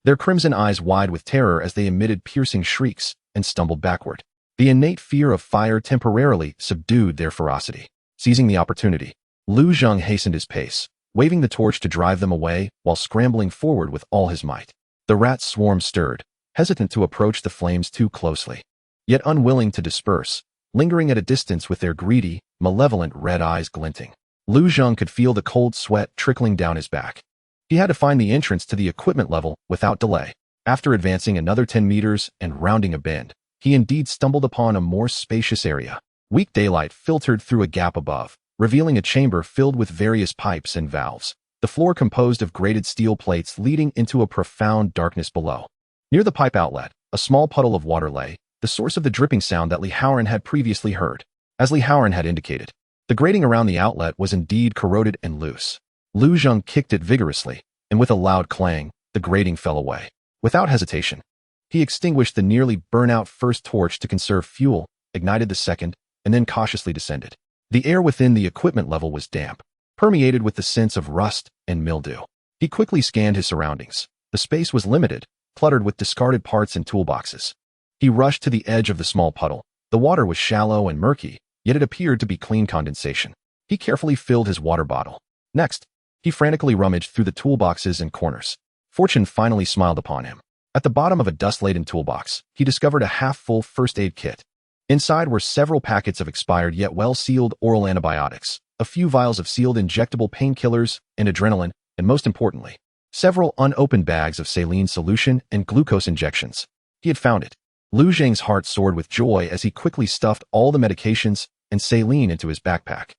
Their crimson eyes wide with terror as they emitted piercing shrieks and stumbled backward. The innate fear of fire temporarily subdued their ferocity. Seizing the opportunity, Lu Zheng hastened his pace, waving the torch to drive them away while scrambling forward with all his might. The rat swarm stirred, hesitant to approach the flames too closely, yet unwilling to disperse, lingering at a distance with their greedy, malevolent red eyes glinting. Lu Zheng could feel the cold sweat trickling down his back. He had to find the entrance to the equipment level without delay. After advancing another 10 meters and rounding a bend, he indeed stumbled upon a more spacious area. Weak daylight filtered through a gap above, revealing a chamber filled with various pipes and valves. The floor composed of grated steel plates leading into a profound darkness below. Near the pipe outlet, a small puddle of water lay, the source of the dripping sound that Li Haoran had previously heard. As Li Haoran had indicated, the grating around the outlet was indeed corroded and loose. Lu Zheng kicked it vigorously, and with a loud clang, the grating fell away. Without hesitation, he extinguished the nearly burnt-out first torch to conserve fuel, ignited the second, and then cautiously descended. The air within the equipment level was damp, permeated with the sense of rust and mildew. He quickly scanned his surroundings. The space was limited, cluttered with discarded parts and toolboxes. He rushed to the edge of the small puddle. The water was shallow and murky, yet it appeared to be clean condensation. He carefully filled his water bottle. Next, he frantically rummaged through the toolboxes and corners. Fortune finally smiled upon him. At the bottom of a dust-laden toolbox, he discovered a half-full first aid kit. Inside were several packets of expired yet well-sealed oral antibiotics, a few vials of sealed injectable painkillers and adrenaline, and most importantly, several unopened bags of saline solution and glucose injections. He had found it. Lu Zheng's heart soared with joy as he quickly stuffed all the medications and saline into his backpack.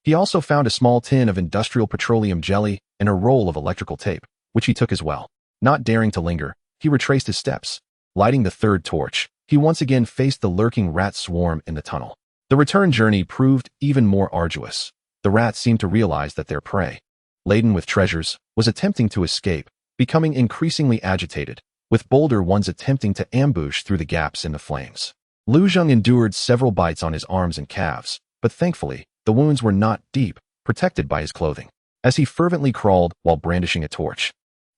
He also found a small tin of industrial petroleum jelly and a roll of electrical tape, which he took as well. Not daring to linger, he retraced his steps. Lighting the third torch, he once again faced the lurking rat swarm in the tunnel. The return journey proved even more arduous. The rats seemed to realize that their prey, laden with treasures, was attempting to escape, becoming increasingly agitated, with bolder ones attempting to ambush through the gaps in the flames. Lu Zheng endured several bites on his arms and calves, but thankfully, the wounds were not deep, protected by his clothing. As he fervently crawled while brandishing a torch,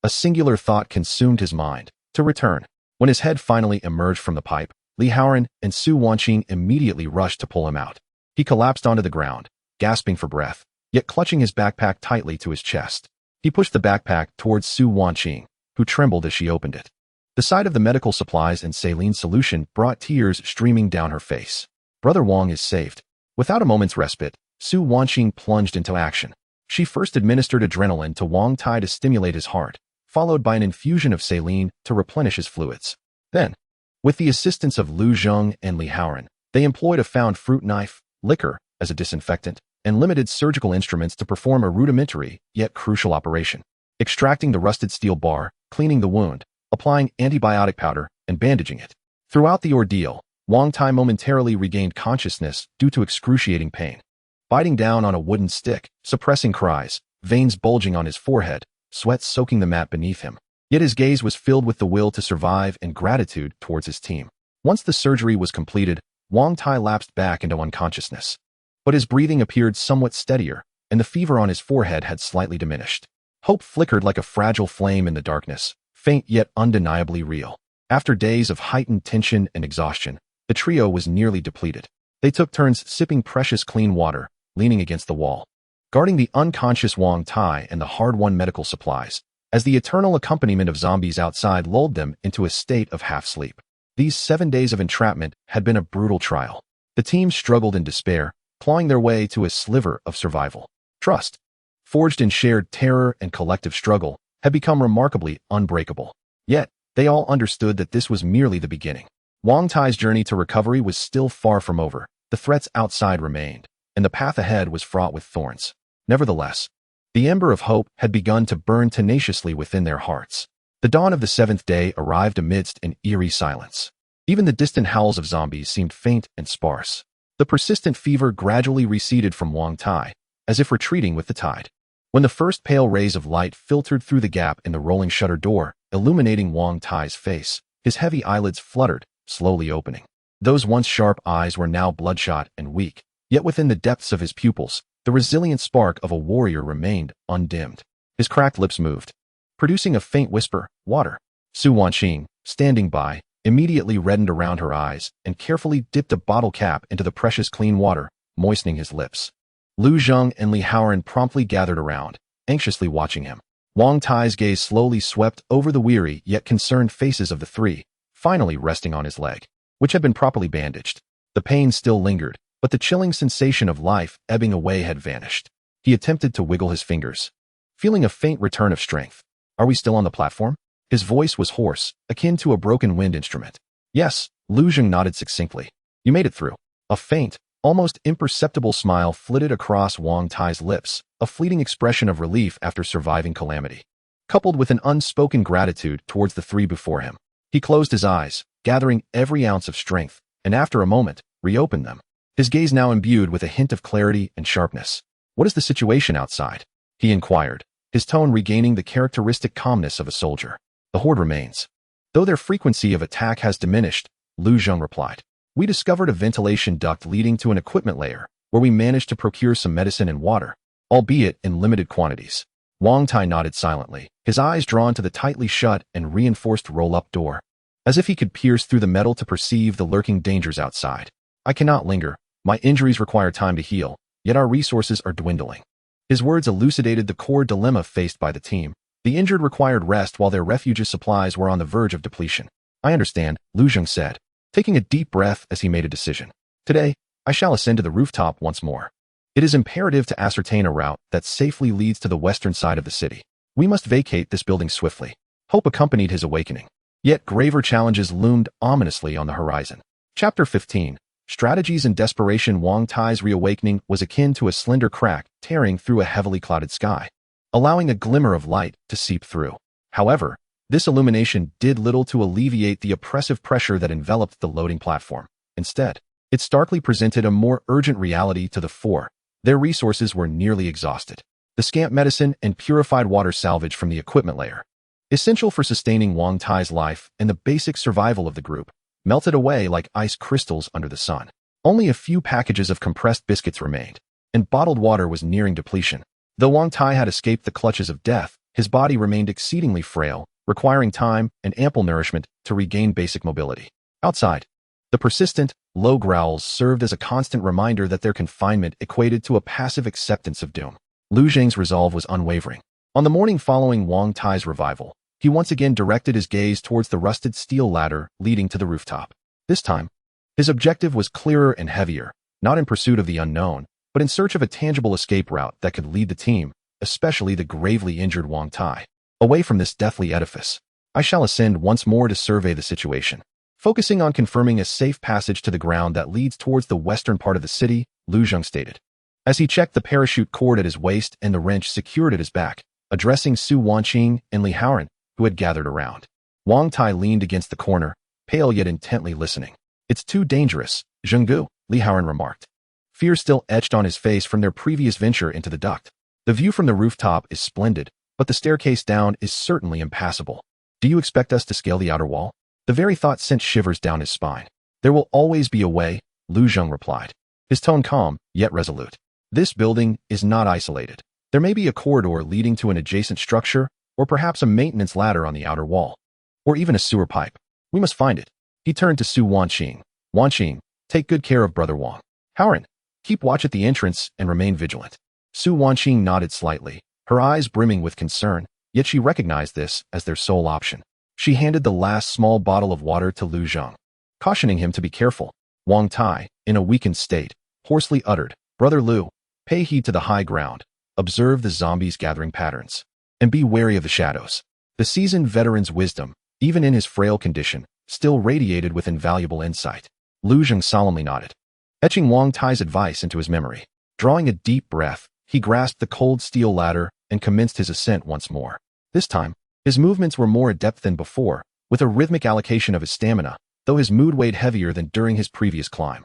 a singular thought consumed his mind: to return. When his head finally emerged from the pipe, Li Haoran and Su Wanqing immediately rushed to pull him out. He collapsed onto the ground, gasping for breath, yet clutching his backpack tightly to his chest. He pushed the backpack towards Su Wanqing, who trembled as she opened it. The sight of the medical supplies and saline solution brought tears streaming down her face. Brother Wang is saved. Without a moment's respite, Su Wanqing plunged into action. She first administered adrenaline to Wang Tai to stimulate his heart, followed by an infusion of saline to replenish his fluids. Then, with the assistance of Lu Zheng and Li Haoran, they employed a found fruit knife, liquor as a disinfectant, and limited surgical instruments to perform a rudimentary yet crucial operation: extracting the rusted steel bar, cleaning the wound, applying antibiotic powder, and bandaging it. Throughout the ordeal, Wang Tai momentarily regained consciousness due to excruciating pain. Biting down on a wooden stick, suppressing cries, veins bulging on his forehead, sweat soaking the mat beneath him. Yet his gaze was filled with the will to survive and gratitude towards his team. Once the surgery was completed, Wang Tai lapsed back into unconsciousness. But his breathing appeared somewhat steadier, and the fever on his forehead had slightly diminished. Hope flickered like a fragile flame in the darkness, faint yet undeniably real. After days of heightened tension and exhaustion, the trio was nearly depleted. They took turns sipping precious clean water, leaning against the wall, guarding the unconscious Wang Tai and the hard-won medical supplies, as the eternal accompaniment of zombies outside lulled them into a state of half-sleep. These 7 days of entrapment had been a brutal trial. The team struggled in despair, clawing their way to a sliver of survival. Trust, forged in shared terror and collective struggle, had become remarkably unbreakable. Yet, they all understood that this was merely the beginning. Wang Tai's journey to recovery was still far from over. The threats outside remained, and the path ahead was fraught with thorns. Nevertheless, the ember of hope had begun to burn tenaciously within their hearts. The dawn of the 7th day arrived amidst an eerie silence. Even the distant howls of zombies seemed faint and sparse. The persistent fever gradually receded from Wang Tai, as if retreating with the tide. When the first pale rays of light filtered through the gap in the rolling shutter door, illuminating Wang Tai's face, his heavy eyelids fluttered, slowly opening. Those once sharp eyes were now bloodshot and weak, yet within the depths of his pupils, the resilient spark of a warrior remained undimmed. His cracked lips moved, producing a faint whisper, "Water." Su Wanqing, standing by, immediately reddened around her eyes and carefully dipped a bottle cap into the precious clean water, moistening his lips. Lu Zheng and Li Haoran promptly gathered around, anxiously watching him. Wang Tai's gaze slowly swept over the weary yet concerned faces of the three, finally resting on his leg, which had been properly bandaged. The pain still lingered, but the chilling sensation of life ebbing away had vanished. He attempted to wiggle his fingers, feeling a faint return of strength. "Are we still on the platform?" His voice was hoarse, akin to a broken wind instrument. "Yes," Lu Zheng nodded succinctly. "You made it through." A faint, almost imperceptible smile flitted across Wang Tai's lips, a fleeting expression of relief after surviving calamity, coupled with an unspoken gratitude towards the three before him. He closed his eyes, gathering every ounce of strength, and after a moment, reopened them. His gaze now imbued with a hint of clarity and sharpness. "What is the situation outside?" he inquired, his tone regaining the characteristic calmness of a soldier. "The horde remains, though their frequency of attack has diminished," Lu Zheng replied. "We discovered a ventilation duct leading to an equipment layer, where we managed to procure some medicine and water, albeit in limited quantities." Wang Tai nodded silently, his eyes drawn to the tightly shut and reinforced roll-up door, as if he could pierce through the metal to perceive the lurking dangers outside. "I cannot linger. My injuries require time to heal, yet our resources are dwindling." His words elucidated the core dilemma faced by the team. The injured required rest while their refuge's supplies were on the verge of depletion. "I understand," Lu Zheng said, taking a deep breath as he made a decision. "Today, I shall ascend to the rooftop once more. It is imperative to ascertain a route that safely leads to the western side of the city. We must vacate this building swiftly." Hope accompanied his awakening. Yet graver challenges loomed ominously on the horizon. Chapter 15. Strategies and Desperation. Wang Tai's reawakening was akin to a slender crack tearing through a heavily clouded sky, allowing a glimmer of light to seep through. However, this illumination did little to alleviate the oppressive pressure that enveloped the loading platform. Instead, it starkly presented a more urgent reality to the four. Their resources were nearly exhausted. The scant medicine and purified water salvage from the equipment layer, essential for sustaining Wang Tai's life and the basic survival of the group, melted away like ice crystals under the sun. Only a few packages of compressed biscuits remained, and bottled water was nearing depletion. Though Wang Tai had escaped the clutches of death, his body remained exceedingly frail, requiring time and ample nourishment to regain basic mobility. Outside, the persistent, low growls served as a constant reminder that their confinement equated to a passive acceptance of doom. Lu Zheng's resolve was unwavering. On the morning following Wang Tai's revival, he once again directed his gaze towards the rusted steel ladder leading to the rooftop. This time, his objective was clearer and heavier, not in pursuit of the unknown, but in search of a tangible escape route that could lead the team, especially the gravely injured Wang Tai, away from this deathly edifice. "I shall ascend once more to survey the situation, focusing on confirming a safe passage to the ground that leads towards the western part of the city," Lu Zheng stated, as he checked the parachute cord at his waist and the wrench secured at his back, addressing Su Wanqing and Li Haoran, who had gathered around. Wang Tai leaned against the corner, pale yet intently listening. "It's too dangerous, Zhenggu," Li Haoran remarked. Fear still etched on his face from their previous venture into the duct. "The view from the rooftop is splendid, but the staircase down is certainly impassable. Do you expect us to scale the outer wall?" The very thought sent shivers down his spine. "There will always be a way," Lu Zheng replied, his tone calm, yet resolute. "This building is not isolated. There may be a corridor leading to an adjacent structure, or perhaps a maintenance ladder on the outer wall, or even a sewer pipe. We must find it." He turned to Su Wanqing. "Wanqing, take good care of Brother Wang. Haoran, keep watch at the entrance and remain vigilant." Su Wanqing nodded slightly, her eyes brimming with concern, yet she recognized this as their sole option. She handed the last small bottle of water to Lu Zheng, cautioning him to be careful. Wang Tai, in a weakened state, hoarsely uttered, "Brother Lu, pay heed to the high ground, observe the zombies' gathering patterns, and be wary of the shadows." The seasoned veteran's wisdom, even in his frail condition, still radiated with invaluable insight. Lu Zheng solemnly nodded, etching Wang Tai's advice into his memory. Drawing a deep breath, he grasped the cold steel ladder and commenced his ascent once more. This time, his movements were more adept than before, with a rhythmic allocation of his stamina, though his mood weighed heavier than during his previous climb.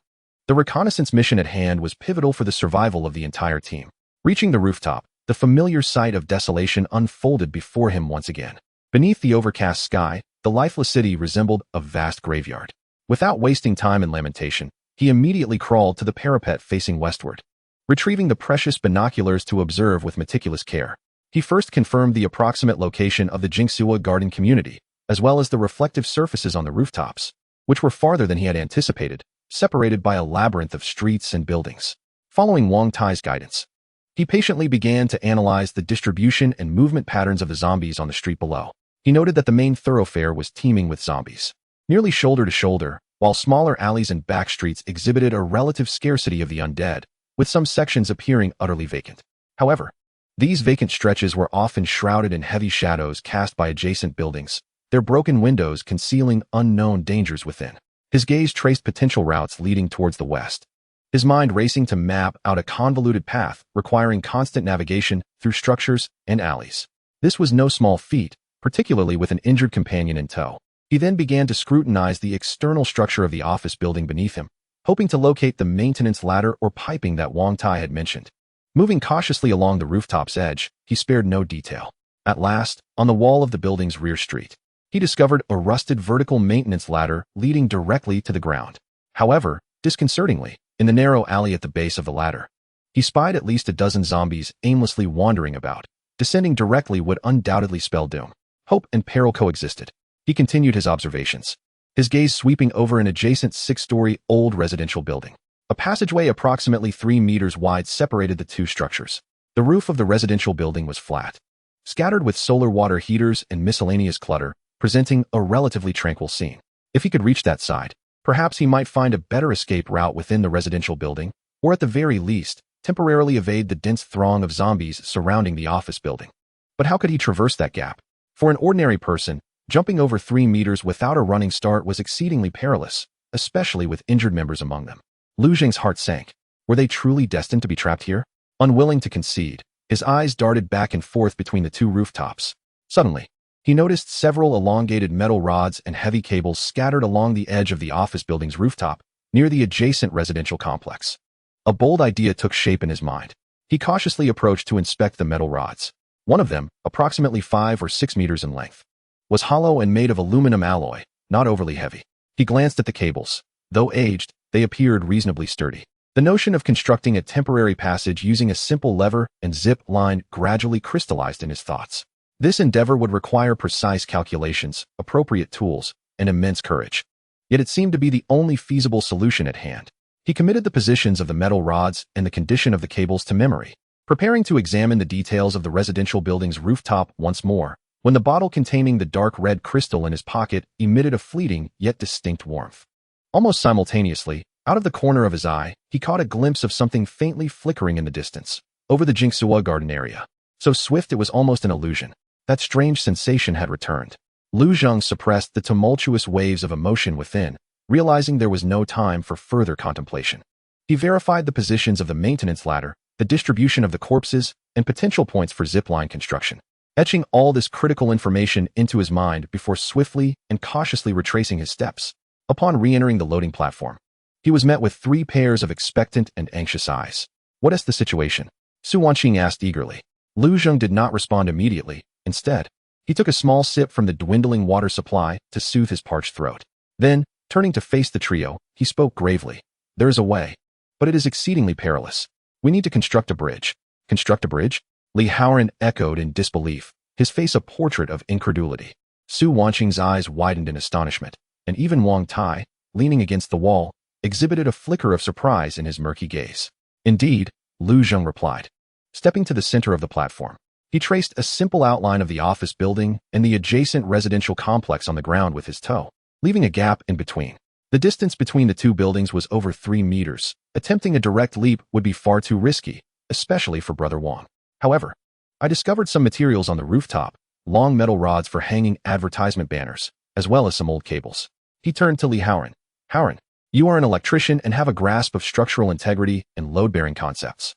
The reconnaissance mission at hand was pivotal for the survival of the entire team. Reaching the rooftop, the familiar sight of desolation unfolded before him once again. Beneath the overcast sky, the lifeless city resembled a vast graveyard. Without wasting time in lamentation, he immediately crawled to the parapet facing westward. retrieving the precious binoculars to observe with meticulous care. He first confirmed the approximate location of the Jingsua garden community, as well as the reflective surfaces on the rooftops, which were farther than he had anticipated, separated by a labyrinth of streets and buildings. Following Wang Tai's guidance, he patiently began to analyze the distribution and movement patterns of the zombies on the street below. He noted that the main thoroughfare was teeming with zombies, nearly shoulder to shoulder, while smaller alleys and back streets exhibited a relative scarcity of the undead, with some sections appearing utterly vacant. However, these vacant stretches were often shrouded in heavy shadows cast by adjacent buildings, their broken windows concealing unknown dangers within. His gaze traced potential routes leading towards the west, his mind racing to map out a convoluted path requiring constant navigation through structures and alleys. This was no small feat, particularly with an injured companion in tow. He then began to scrutinize the external structure of the office building beneath him, hoping to locate the maintenance ladder or piping that Wang Tai had mentioned. Moving cautiously along the rooftop's edge, he spared no detail. At last, on the wall of the building's rear street, he discovered a rusted vertical maintenance ladder leading directly to the ground. However, disconcertingly, in the narrow alley at the base of the ladder, he spied at least a dozen zombies aimlessly wandering about. Descending directly would undoubtedly spell doom. Hope and peril coexisted. He continued his observations, his gaze sweeping over an adjacent 6-story old residential building. A passageway approximately 3 meters wide separated the two structures. The roof of the residential building was flat, scattered with solar water heaters and miscellaneous clutter, presenting a relatively tranquil scene. If he could reach that side, perhaps he might find a better escape route within the residential building, or at the very least, temporarily evade the dense throng of zombies surrounding the office building. But how could he traverse that gap? For an ordinary person, jumping over 3 meters without a running start was exceedingly perilous, especially with injured members among them. Lu Zheng's heart sank. Were they truly destined to be trapped here? Unwilling to concede, his eyes darted back and forth between the two rooftops. Suddenly, he noticed several elongated metal rods and heavy cables scattered along the edge of the office building's rooftop, near the adjacent residential complex. A bold idea took shape in his mind. He cautiously approached to inspect the metal rods. One of them, approximately 5 or 6 meters in length, was hollow and made of aluminum alloy, not overly heavy. He glanced at the cables. Though aged, they appeared reasonably sturdy. The notion of constructing a temporary passage using a simple lever and zip line gradually crystallized in his thoughts. This endeavor would require precise calculations, appropriate tools, and immense courage. Yet it seemed to be the only feasible solution at hand. He committed the positions of the metal rods and the condition of the cables to memory, preparing to examine the details of the residential building's rooftop once more, when the bottle containing the dark red crystal in his pocket emitted a fleeting yet distinct warmth. Almost simultaneously, out of the corner of his eye, he caught a glimpse of something faintly flickering in the distance, over the Jingsua garden area. So swift it was almost an illusion. That strange sensation had returned. Lu Zheng suppressed the tumultuous waves of emotion within, realizing there was no time for further contemplation. He verified the positions of the maintenance ladder, the distribution of the corpses, and potential points for zipline construction, etching all this critical information into his mind before swiftly and cautiously retracing his steps. Upon re-entering the loading platform, he was met with 3 pairs of expectant and anxious eyes. "What is the situation?" Su Wanqing asked eagerly. Lu Zheng did not respond immediately. Instead, he took a small sip from the dwindling water supply to soothe his parched throat. Then, turning to face the trio, he spoke gravely. "There is a way, but it is exceedingly perilous. We need to construct a bridge." "Construct a bridge?" Li Haoran echoed in disbelief, his face a portrait of incredulity. Su Wanqing's eyes widened in astonishment, and even Wang Tai, leaning against the wall, exhibited a flicker of surprise in his murky gaze. "Indeed," Lu Zheng replied. Stepping to the center of the platform, he traced a simple outline of the office building and the adjacent residential complex on the ground with his toe, leaving a gap in between. The distance between the two buildings was over 3 meters. Attempting a direct leap would be far too risky, especially for Brother Wang. "However, I discovered some materials on the rooftop, long metal rods for hanging advertisement banners, as well as some old cables." He turned to Li Haoran. "Haoran, you are an electrician and have a grasp of structural integrity and load-bearing concepts.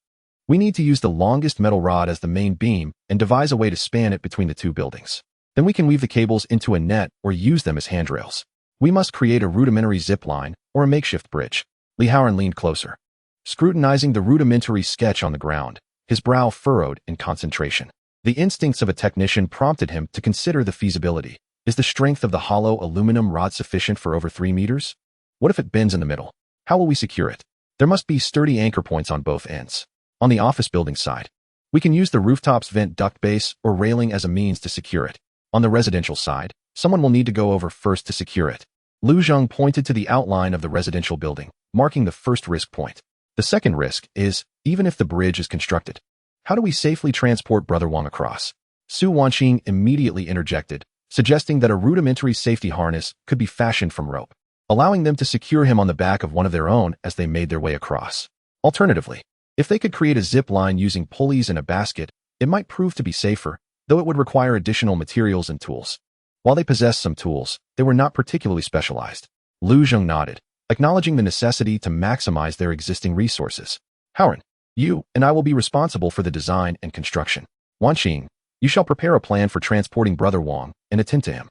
We need to use the longest metal rod as the main beam and devise a way to span it between the two buildings. Then we can weave the cables into a net or use them as handrails. We must create a rudimentary zip line or a makeshift bridge." Li Haoran leaned closer, scrutinizing the rudimentary sketch on the ground, his brow furrowed in concentration. The instincts of a technician prompted him to consider the feasibility. Is the strength of the hollow aluminum rod sufficient for over 3 meters? What if it bends in the middle? How will we secure it? There must be sturdy anchor points on both ends. On the office building side, we can use the rooftop's vent duct base or railing as a means to secure it. On the residential side, someone will need to go over first to secure it. Lu Zheng pointed to the outline of the residential building, marking the first risk point. The second risk is, even if the bridge is constructed, how do we safely transport Brother Wang across? Su Wanqing immediately interjected, suggesting that a rudimentary safety harness could be fashioned from rope, allowing them to secure him on the back of one of their own as they made their way across. Alternatively, if they could create a zip line using pulleys and a basket, it might prove to be safer, though it would require additional materials and tools. While they possessed some tools, they were not particularly specialized. Lu Zheng nodded, acknowledging the necessity to maximize their existing resources. Haoran, you and I will be responsible for the design and construction. Wanqing, you shall prepare a plan for transporting Brother Wang and attend to him.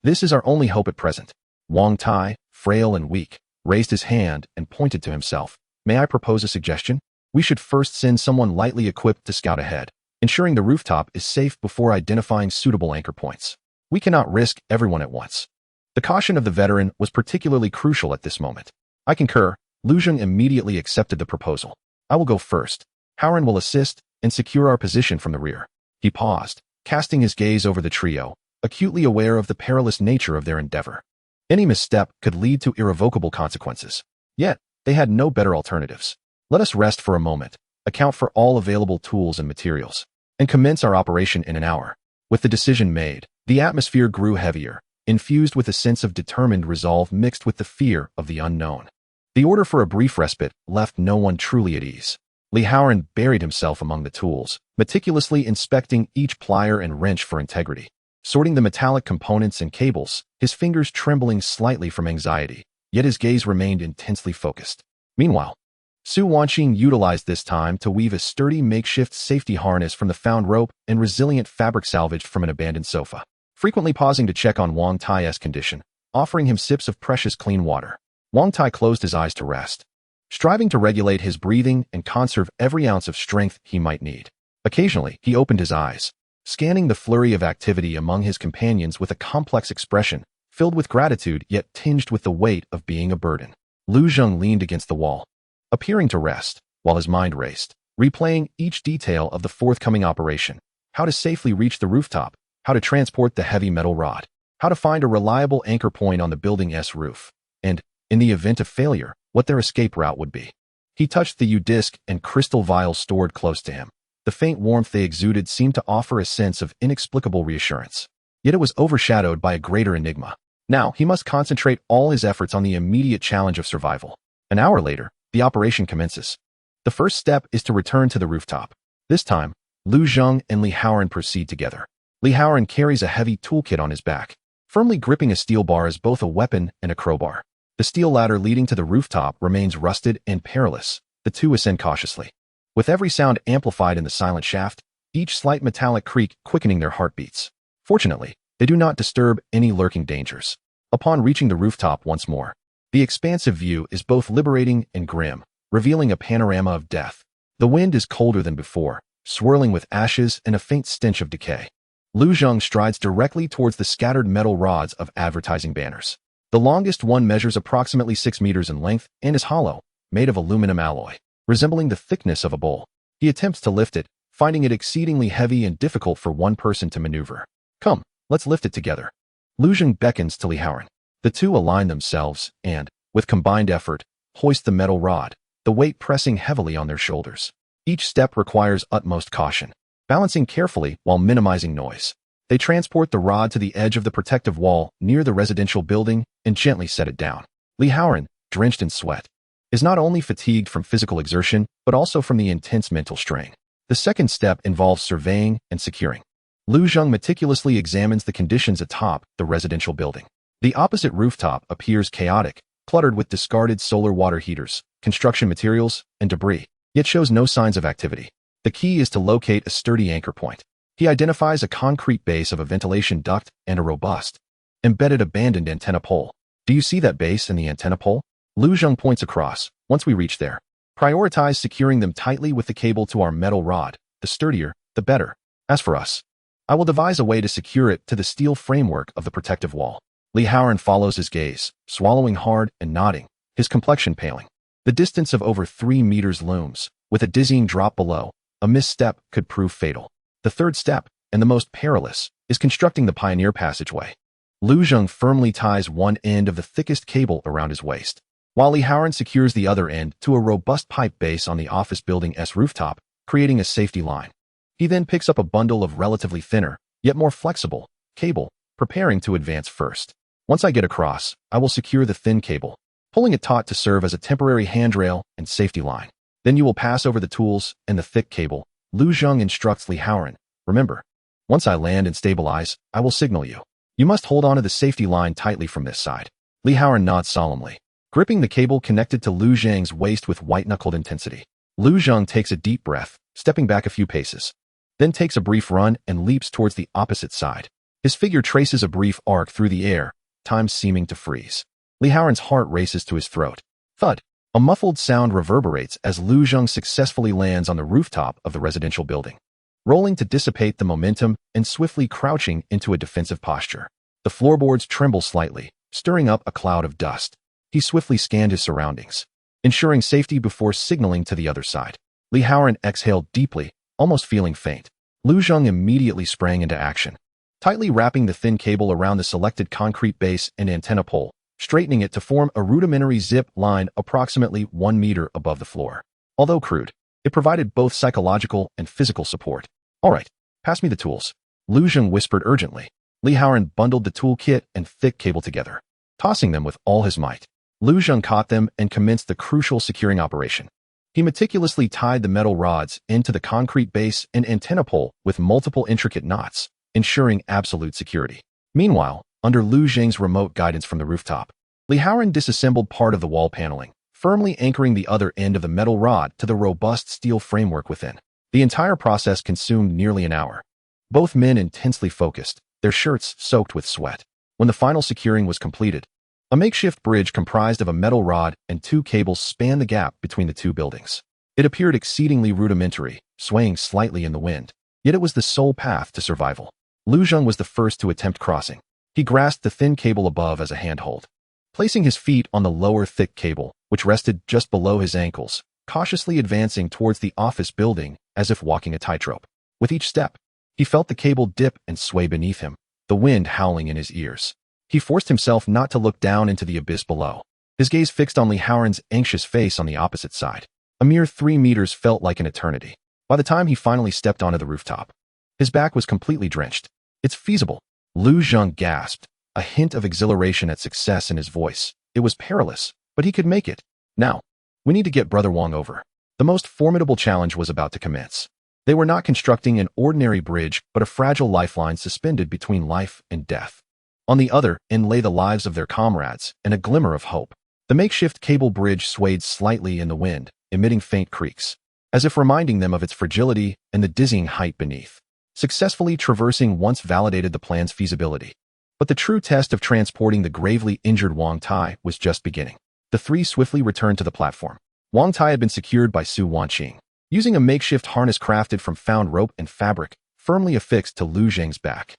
This is our only hope at present. Wang Tai, frail and weak, raised his hand and pointed to himself. May I propose a suggestion? We should first send someone lightly equipped to scout ahead, ensuring the rooftop is safe before identifying suitable anchor points. We cannot risk everyone at once. The caution of the veteran was particularly crucial at this moment. I concur. Lu Zheng immediately accepted the proposal. I will go first. Haoran will assist and secure our position from the rear. He paused, casting his gaze over the trio, acutely aware of the perilous nature of their endeavor. Any misstep could lead to irrevocable consequences. Yet, they had no better alternatives. Let us rest for a moment, account for all available tools and materials, and commence our operation in an hour. With the decision made, the atmosphere grew heavier, infused with a sense of determined resolve mixed with the fear of the unknown. The order for a brief respite left no one truly at ease. Li Haoran buried himself among the tools, meticulously inspecting each plier and wrench for integrity, sorting the metallic components and cables, his fingers trembling slightly from anxiety, yet his gaze remained intensely focused. Meanwhile, Su Wanqing utilized this time to weave a sturdy makeshift safety harness from the found rope and resilient fabric salvaged from an abandoned sofa, frequently pausing to check on Wang Tai's condition, offering him sips of precious clean water. Wang Tai closed his eyes to rest, striving to regulate his breathing and conserve every ounce of strength he might need. Occasionally, he opened his eyes, scanning the flurry of activity among his companions with a complex expression, filled with gratitude yet tinged with the weight of being a burden. Lu Zheng leaned against the wall, appearing to rest, while his mind raced, replaying each detail of the forthcoming operation: how to safely reach the rooftop, how to transport the heavy metal rod, how to find a reliable anchor point on the building's roof, and, in the event of failure, what their escape route would be. He touched the U-disc and crystal vials stored close to him. The faint warmth they exuded seemed to offer a sense of inexplicable reassurance. Yet it was overshadowed by a greater enigma. Now, he must concentrate all his efforts on the immediate challenge of survival. An hour later, the operation commences. The first step is to return to the rooftop. This time, Lu Zheng and Li Haoran proceed together. Li Haoran carries a heavy toolkit on his back, firmly gripping a steel bar as both a weapon and a crowbar. The steel ladder leading to the rooftop remains rusted and perilous. The two ascend cautiously, with every sound amplified in the silent shaft, each slight metallic creak quickening their heartbeats. Fortunately, they do not disturb any lurking dangers. Upon reaching the rooftop once more, the expansive view is both liberating and grim, revealing a panorama of death. The wind is colder than before, swirling with ashes and a faint stench of decay. Lu Zheng strides directly towards the scattered metal rods of advertising banners. The longest one measures approximately 6 meters in length and is hollow, made of aluminum alloy, resembling the thickness of a bowl. He attempts to lift it, finding it exceedingly heavy and difficult for one person to maneuver. Come, let's lift it together. Lu Zheng beckons to Li Haoran. The two align themselves and, with combined effort, hoist the metal rod, the weight pressing heavily on their shoulders. Each step requires utmost caution, balancing carefully while minimizing noise. They transport the rod to the edge of the protective wall near the residential building and gently set it down. Li Haoran, drenched in sweat, is not only fatigued from physical exertion, but also from the intense mental strain. The second step involves surveying and securing. Lu Zheng meticulously examines the conditions atop the residential building. The opposite rooftop appears chaotic, cluttered with discarded solar water heaters, construction materials, and debris, yet shows no signs of activity. The key is to locate a sturdy anchor point. He identifies a concrete base of a ventilation duct and a robust, embedded abandoned antenna pole. Do you see that base and the antenna pole? Lu Zheng points across. Once we reach there, prioritize securing them tightly with the cable to our metal rod. The sturdier, the better. As for us, I will devise a way to secure it to the steel framework of the protective wall. Li Haoran follows his gaze, swallowing hard and nodding, his complexion paling. The distance of over 3 meters looms, with a dizzying drop below. A misstep could prove fatal. The third step, and the most perilous, is constructing the pioneer passageway. Lu Zheng firmly ties one end of the thickest cable around his waist, while Li Haoran secures the other end to a robust pipe base on the office building's rooftop, creating a safety line. He then picks up a bundle of relatively thinner, yet more flexible, cable, preparing to advance first. Once I get across, I will secure the thin cable, pulling it taut to serve as a temporary handrail and safety line. Then you will pass over the tools and the thick cable. Lu Zheng instructs Li Haoran. Remember, once I land and stabilize, I will signal you. You must hold onto the safety line tightly from this side. Li Haoran nods solemnly, gripping the cable connected to Lu Zheng's waist with white-knuckled intensity. Lu Zheng takes a deep breath, stepping back a few paces, then takes a brief run and leaps towards the opposite side. His figure traces a brief arc through the air, time seeming to freeze. Li Haoran's heart races to his throat. Thud! A muffled sound reverberates as Lu Zheng successfully lands on the rooftop of the residential building, rolling to dissipate the momentum and swiftly crouching into a defensive posture. The floorboards tremble slightly, stirring up a cloud of dust. He swiftly scanned his surroundings, ensuring safety before signaling to the other side. Li Haoran exhaled deeply, almost feeling faint. Lu Zheng immediately sprang into action, tightly wrapping the thin cable around the selected concrete base and antenna pole, straightening it to form a rudimentary zip line approximately 1 meter above the floor. Although crude, it provided both psychological and physical support. All right, pass me the tools, Lu Zheng whispered urgently. Li Haoran bundled the toolkit and thick cable together, tossing them with all his might. Lu Zheng caught them and commenced the crucial securing operation. He meticulously tied the metal rods into the concrete base and antenna pole with multiple intricate knots, ensuring absolute security. Meanwhile, under Lu Zheng's remote guidance from the rooftop, Li Haoran disassembled part of the wall paneling, firmly anchoring the other end of the metal rod to the robust steel framework within. The entire process consumed nearly an hour. Both men intensely focused, their shirts soaked with sweat. When the final securing was completed, a makeshift bridge comprised of a metal rod and 2 cables spanned the gap between the 2 buildings. It appeared exceedingly rudimentary, swaying slightly in the wind, yet it was the sole path to survival. Lu Zheng was the first to attempt crossing. He grasped the thin cable above as a handhold, placing his feet on the lower thick cable, which rested just below his ankles, cautiously advancing towards the office building as if walking a tightrope. With each step, he felt the cable dip and sway beneath him, the wind howling in his ears. He forced himself not to look down into the abyss below, his gaze fixed on Li Haoran's anxious face on the opposite side. A mere 3 meters felt like an eternity. By the time he finally stepped onto the rooftop, his back was completely drenched. It's feasible, Lu Zheng gasped, a hint of exhilaration at success in his voice. It was perilous, but he could make it. Now, we need to get Brother Wang over. The most formidable challenge was about to commence. They were not constructing an ordinary bridge, but a fragile lifeline suspended between life and death. On the other end lay the lives of their comrades and a glimmer of hope. The makeshift cable bridge swayed slightly in the wind, emitting faint creaks, as if reminding them of its fragility and the dizzying height beneath. Successfully traversing once validated the plan's feasibility. But the true test of transporting the gravely injured Wang Tai was just beginning. The 3 swiftly returned to the platform. Wang Tai had been secured by Su Wanqing, using a makeshift harness crafted from found rope and fabric, firmly affixed to Lu Zheng's back.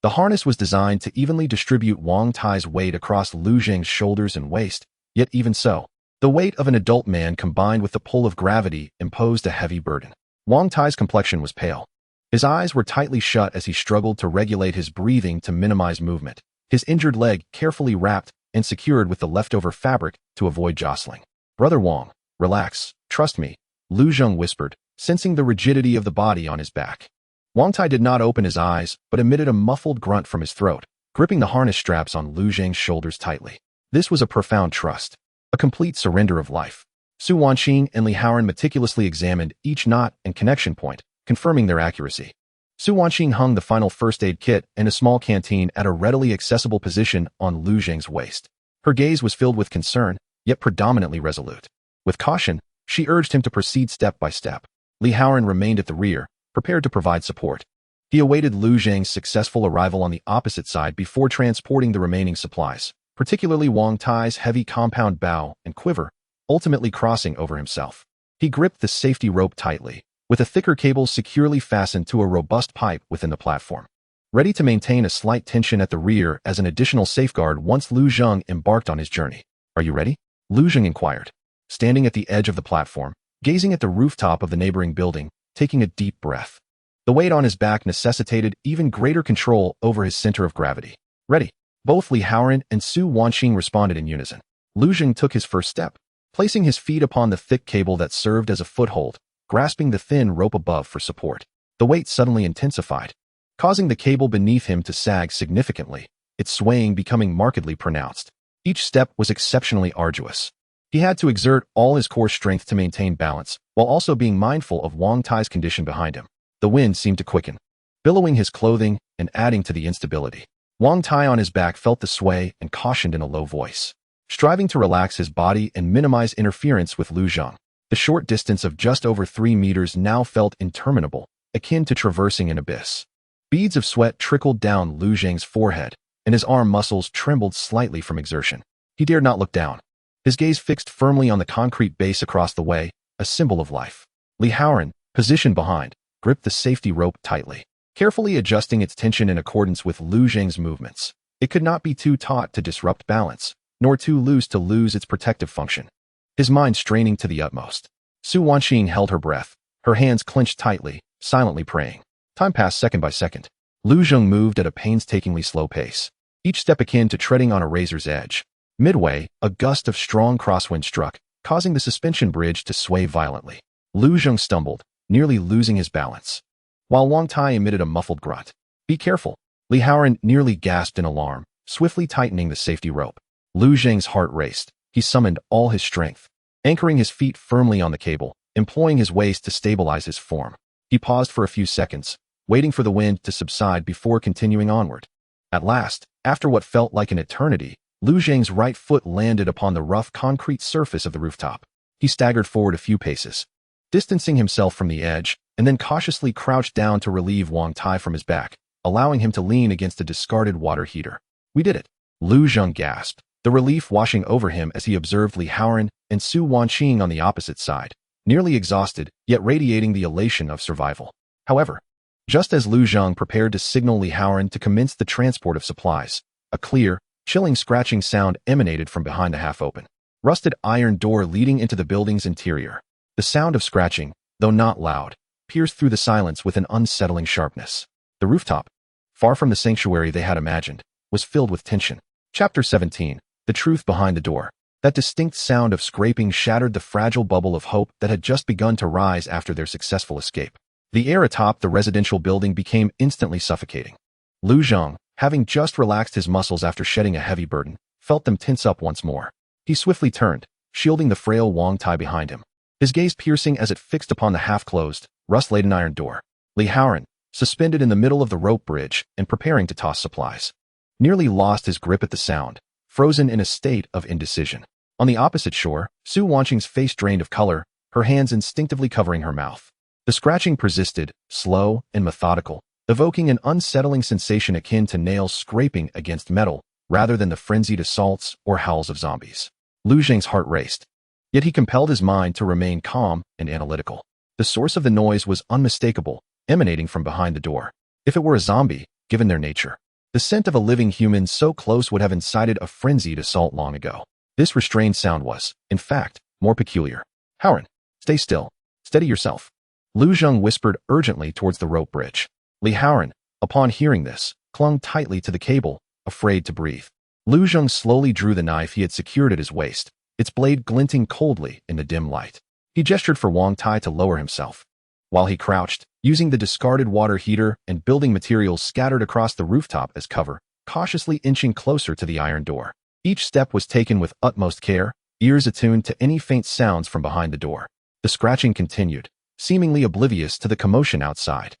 The harness was designed to evenly distribute Wang Tai's weight across Lu Zheng's shoulders and waist, yet even so, the weight of an adult man combined with the pull of gravity imposed a heavy burden. Wang Tai's complexion was pale. His eyes were tightly shut as he struggled to regulate his breathing to minimize movement, his injured leg carefully wrapped and secured with the leftover fabric to avoid jostling. Brother Wang, relax, trust me, Lu Zheng whispered, sensing the rigidity of the body on his back. Wang Tai did not open his eyes, but emitted a muffled grunt from his throat, gripping the harness straps on Lu Zheng's shoulders tightly. This was a profound trust, a complete surrender of life. Su Wanqing and Li Haoran meticulously examined each knot and connection point, confirming their accuracy. Su Wanqing hung the final first aid kit and a small canteen at a readily accessible position on Lu Zheng's waist. Her gaze was filled with concern, yet predominantly resolute. With caution, she urged him to proceed step by step. Li Haoran remained at the rear, prepared to provide support. He awaited Lu Zheng's successful arrival on the opposite side before transporting the remaining supplies, particularly Wang Tai's heavy compound bow and quiver, ultimately crossing over himself. He gripped the safety rope tightly, with a thicker cable securely fastened to a robust pipe within the platform, ready to maintain a slight tension at the rear as an additional safeguard once Lu Zheng embarked on his journey. Are you ready? Lu Zheng inquired. Standing at the edge of the platform, gazing at the rooftop of the neighboring building, taking a deep breath. The weight on his back necessitated even greater control over his center of gravity. Ready. Both Li Haoran and Su Wanqing responded in unison. Lu Zheng took his first step, placing his feet upon the thick cable that served as a foothold, grasping the thin rope above for support. The weight suddenly intensified, causing the cable beneath him to sag significantly, its swaying becoming markedly pronounced. Each step was exceptionally arduous. He had to exert all his core strength to maintain balance, while also being mindful of Wang Tai's condition behind him. The wind seemed to quicken, billowing his clothing and adding to the instability. Wang Tai on his back felt the sway and cautioned in a low voice, striving to relax his body and minimize interference with Lu Zheng. The short distance of just over 3 meters now felt interminable, akin to traversing an abyss. Beads of sweat trickled down Lu Zheng's forehead, and his arm muscles trembled slightly from exertion. He dared not look down, his gaze fixed firmly on the concrete base across the way, a symbol of life. Li Haoran, positioned behind, gripped the safety rope tightly, carefully adjusting its tension in accordance with Lu Zheng's movements. It could not be too taut to disrupt balance, nor too loose to lose its protective function. His mind straining to the utmost. Su Wanqing held her breath, her hands clenched tightly, silently praying. Time passed second by second. Lu Zheng moved at a painstakingly slow pace, each step akin to treading on a razor's edge. Midway, a gust of strong crosswind struck, causing the suspension bridge to sway violently. Lu Zheng stumbled, nearly losing his balance, while Wang Tai emitted a muffled grunt. "Be careful." Li Haoran nearly gasped in alarm, swiftly tightening the safety rope. Lu Zheng's heart raced. He summoned all his strength, anchoring his feet firmly on the cable, employing his waist to stabilize his form. He paused for a few seconds, waiting for the wind to subside before continuing onward. At last, after what felt like an eternity, Lu Zheng's right foot landed upon the rough concrete surface of the rooftop. He staggered forward a few paces, distancing himself from the edge, and then cautiously crouched down to relieve Wang Tai from his back, allowing him to lean against a discarded water heater. "We did it," Lu Zheng gasped, the relief washing over him as he observed Li Haoran and Su Wanqing on the opposite side, nearly exhausted, yet radiating the elation of survival. However, just as Lu Zheng prepared to signal Li Haoran to commence the transport of supplies, a clear, chilling scratching sound emanated from behind the half-open, rusted iron door leading into the building's interior. The sound of scratching, though not loud, pierced through the silence with an unsettling sharpness. The rooftop, far from the sanctuary they had imagined, was filled with tension. Chapter 17. The truth behind the door. That distinct sound of scraping shattered the fragile bubble of hope that had just begun to rise after their successful escape. The air atop the residential building became instantly suffocating. Lu Zheng, having just relaxed his muscles after shedding a heavy burden, felt them tense up once more. He swiftly turned, shielding the frail Wang Tai behind him, his gaze piercing as it fixed upon the half-closed, rust-laden iron door. Li Haoran, suspended in the middle of the rope bridge and preparing to toss supplies, nearly lost his grip at the sound, frozen in a state of indecision. On the opposite shore, Su Wanqing's face drained of color, her hands instinctively covering her mouth. The scratching persisted, slow and methodical, evoking an unsettling sensation akin to nails scraping against metal, rather than the frenzied assaults or howls of zombies. Lu Zheng's heart raced, yet he compelled his mind to remain calm and analytical. The source of the noise was unmistakable, emanating from behind the door. If it were a zombie, given their nature, the scent of a living human so close would have incited a frenzied assault long ago. This restrained sound was, in fact, more peculiar. "Haoran, stay still. Steady yourself," Lu Zheng whispered urgently towards the rope bridge. Li Haoran, upon hearing this, clung tightly to the cable, afraid to breathe. Lu Zheng slowly drew the knife he had secured at his waist, its blade glinting coldly in the dim light. He gestured for Wang Tai to lower himself, while he crouched, using the discarded water heater and building materials scattered across the rooftop as cover, cautiously inching closer to the iron door. Each step was taken with utmost care, ears attuned to any faint sounds from behind the door. The scratching continued, seemingly oblivious to the commotion outside.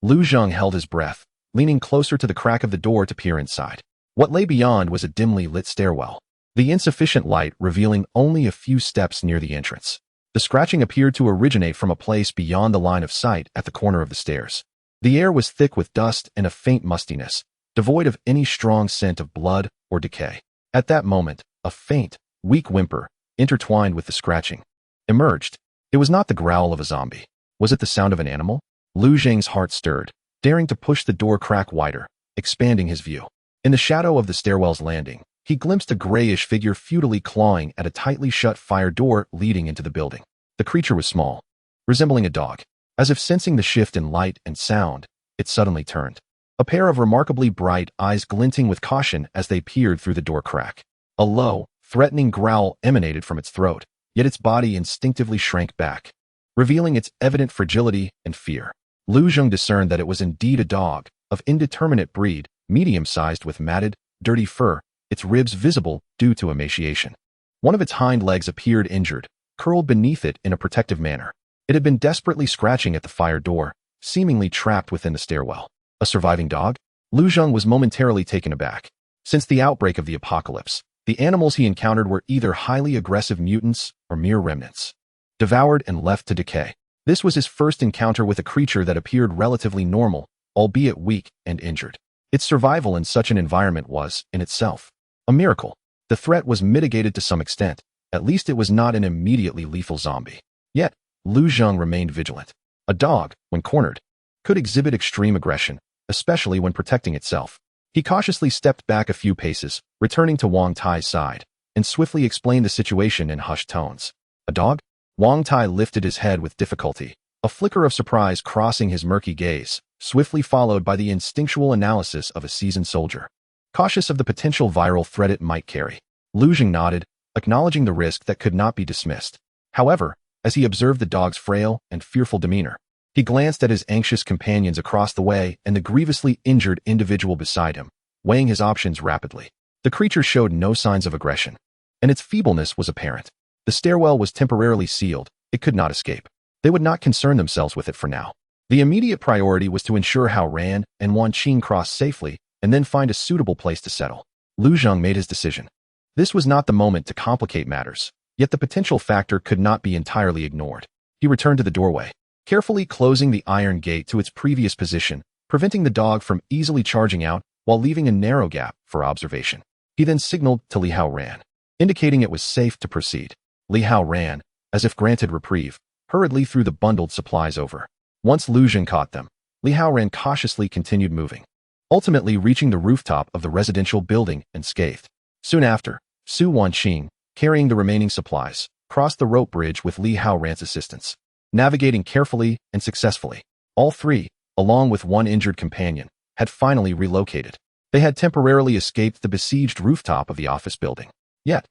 Lu Zheng held his breath, leaning closer to the crack of the door to peer inside. What lay beyond was a dimly lit stairwell, the insufficient light revealing only a few steps near the entrance. The scratching appeared to originate from a place beyond the line of sight at the corner of the stairs. The air was thick with dust and a faint mustiness, devoid of any strong scent of blood or decay. At that moment, a faint, weak whimper, intertwined with the scratching, emerged. It was not the growl of a zombie. Was it the sound of an animal? Lu Zheng's heart stirred, daring to push the door crack wider, expanding his view. In the shadow of the stairwell's landing, he glimpsed a grayish figure futilely clawing at a tightly shut fire door leading into the building. The creature was small, resembling a dog. As if sensing the shift in light and sound, it suddenly turned. A pair of remarkably bright eyes glinting with caution as they peered through the door crack. A low, threatening growl emanated from its throat, yet its body instinctively shrank back, revealing its evident fragility and fear. Lu Zheng discerned that it was indeed a dog, of indeterminate breed, medium-sized with matted, dirty fur, its ribs visible due to emaciation. One of its hind legs appeared injured, curled beneath it in a protective manner. It had been desperately scratching at the fire door, seemingly trapped within the stairwell. A surviving dog? Lu Zheng was momentarily taken aback. Since the outbreak of the apocalypse, the animals he encountered were either highly aggressive mutants or mere remnants, devoured and left to decay. This was his first encounter with a creature that appeared relatively normal, albeit weak and injured. Its survival in such an environment was, in itself, a miracle. The threat was mitigated to some extent. At least it was not an immediately lethal zombie. Yet, Lu Zheng remained vigilant. A dog, when cornered, could exhibit extreme aggression, especially when protecting itself. He cautiously stepped back a few paces, returning to Wang Tai's side, and swiftly explained the situation in hushed tones. A dog? Wang Tai lifted his head with difficulty, a flicker of surprise crossing his murky gaze, swiftly followed by the instinctual analysis of a seasoned soldier. Cautious of the potential viral threat it might carry, Lu Zheng nodded, acknowledging the risk that could not be dismissed. However, as he observed the dog's frail and fearful demeanor, he glanced at his anxious companions across the way and the grievously injured individual beside him, weighing his options rapidly. The creature showed no signs of aggression, and its feebleness was apparent. The stairwell was temporarily sealed. It could not escape. They would not concern themselves with it for now. The immediate priority was to ensure Hao Ran and Wan Qing crossed safely and then find a suitable place to settle. Lu Zheng made his decision. This was not the moment to complicate matters, yet the potential factor could not be entirely ignored. He returned to the doorway, carefully closing the iron gate to its previous position, preventing the dog from easily charging out while leaving a narrow gap for observation. He then signaled to Li Hao Ran, indicating it was safe to proceed. Li Hao ran, as if granted reprieve, hurriedly threw the bundled supplies over. Once Lu Zheng caught them, Li Hao Ran cautiously continued moving, ultimately reaching the rooftop of the residential building unscathed. Soon after, Su Wanqing, carrying the remaining supplies, crossed the rope bridge with Li Hao Ran's assistance. Navigating carefully and successfully, all three, along with one injured companion, had finally relocated. They had temporarily escaped the besieged rooftop of the office building. Yet,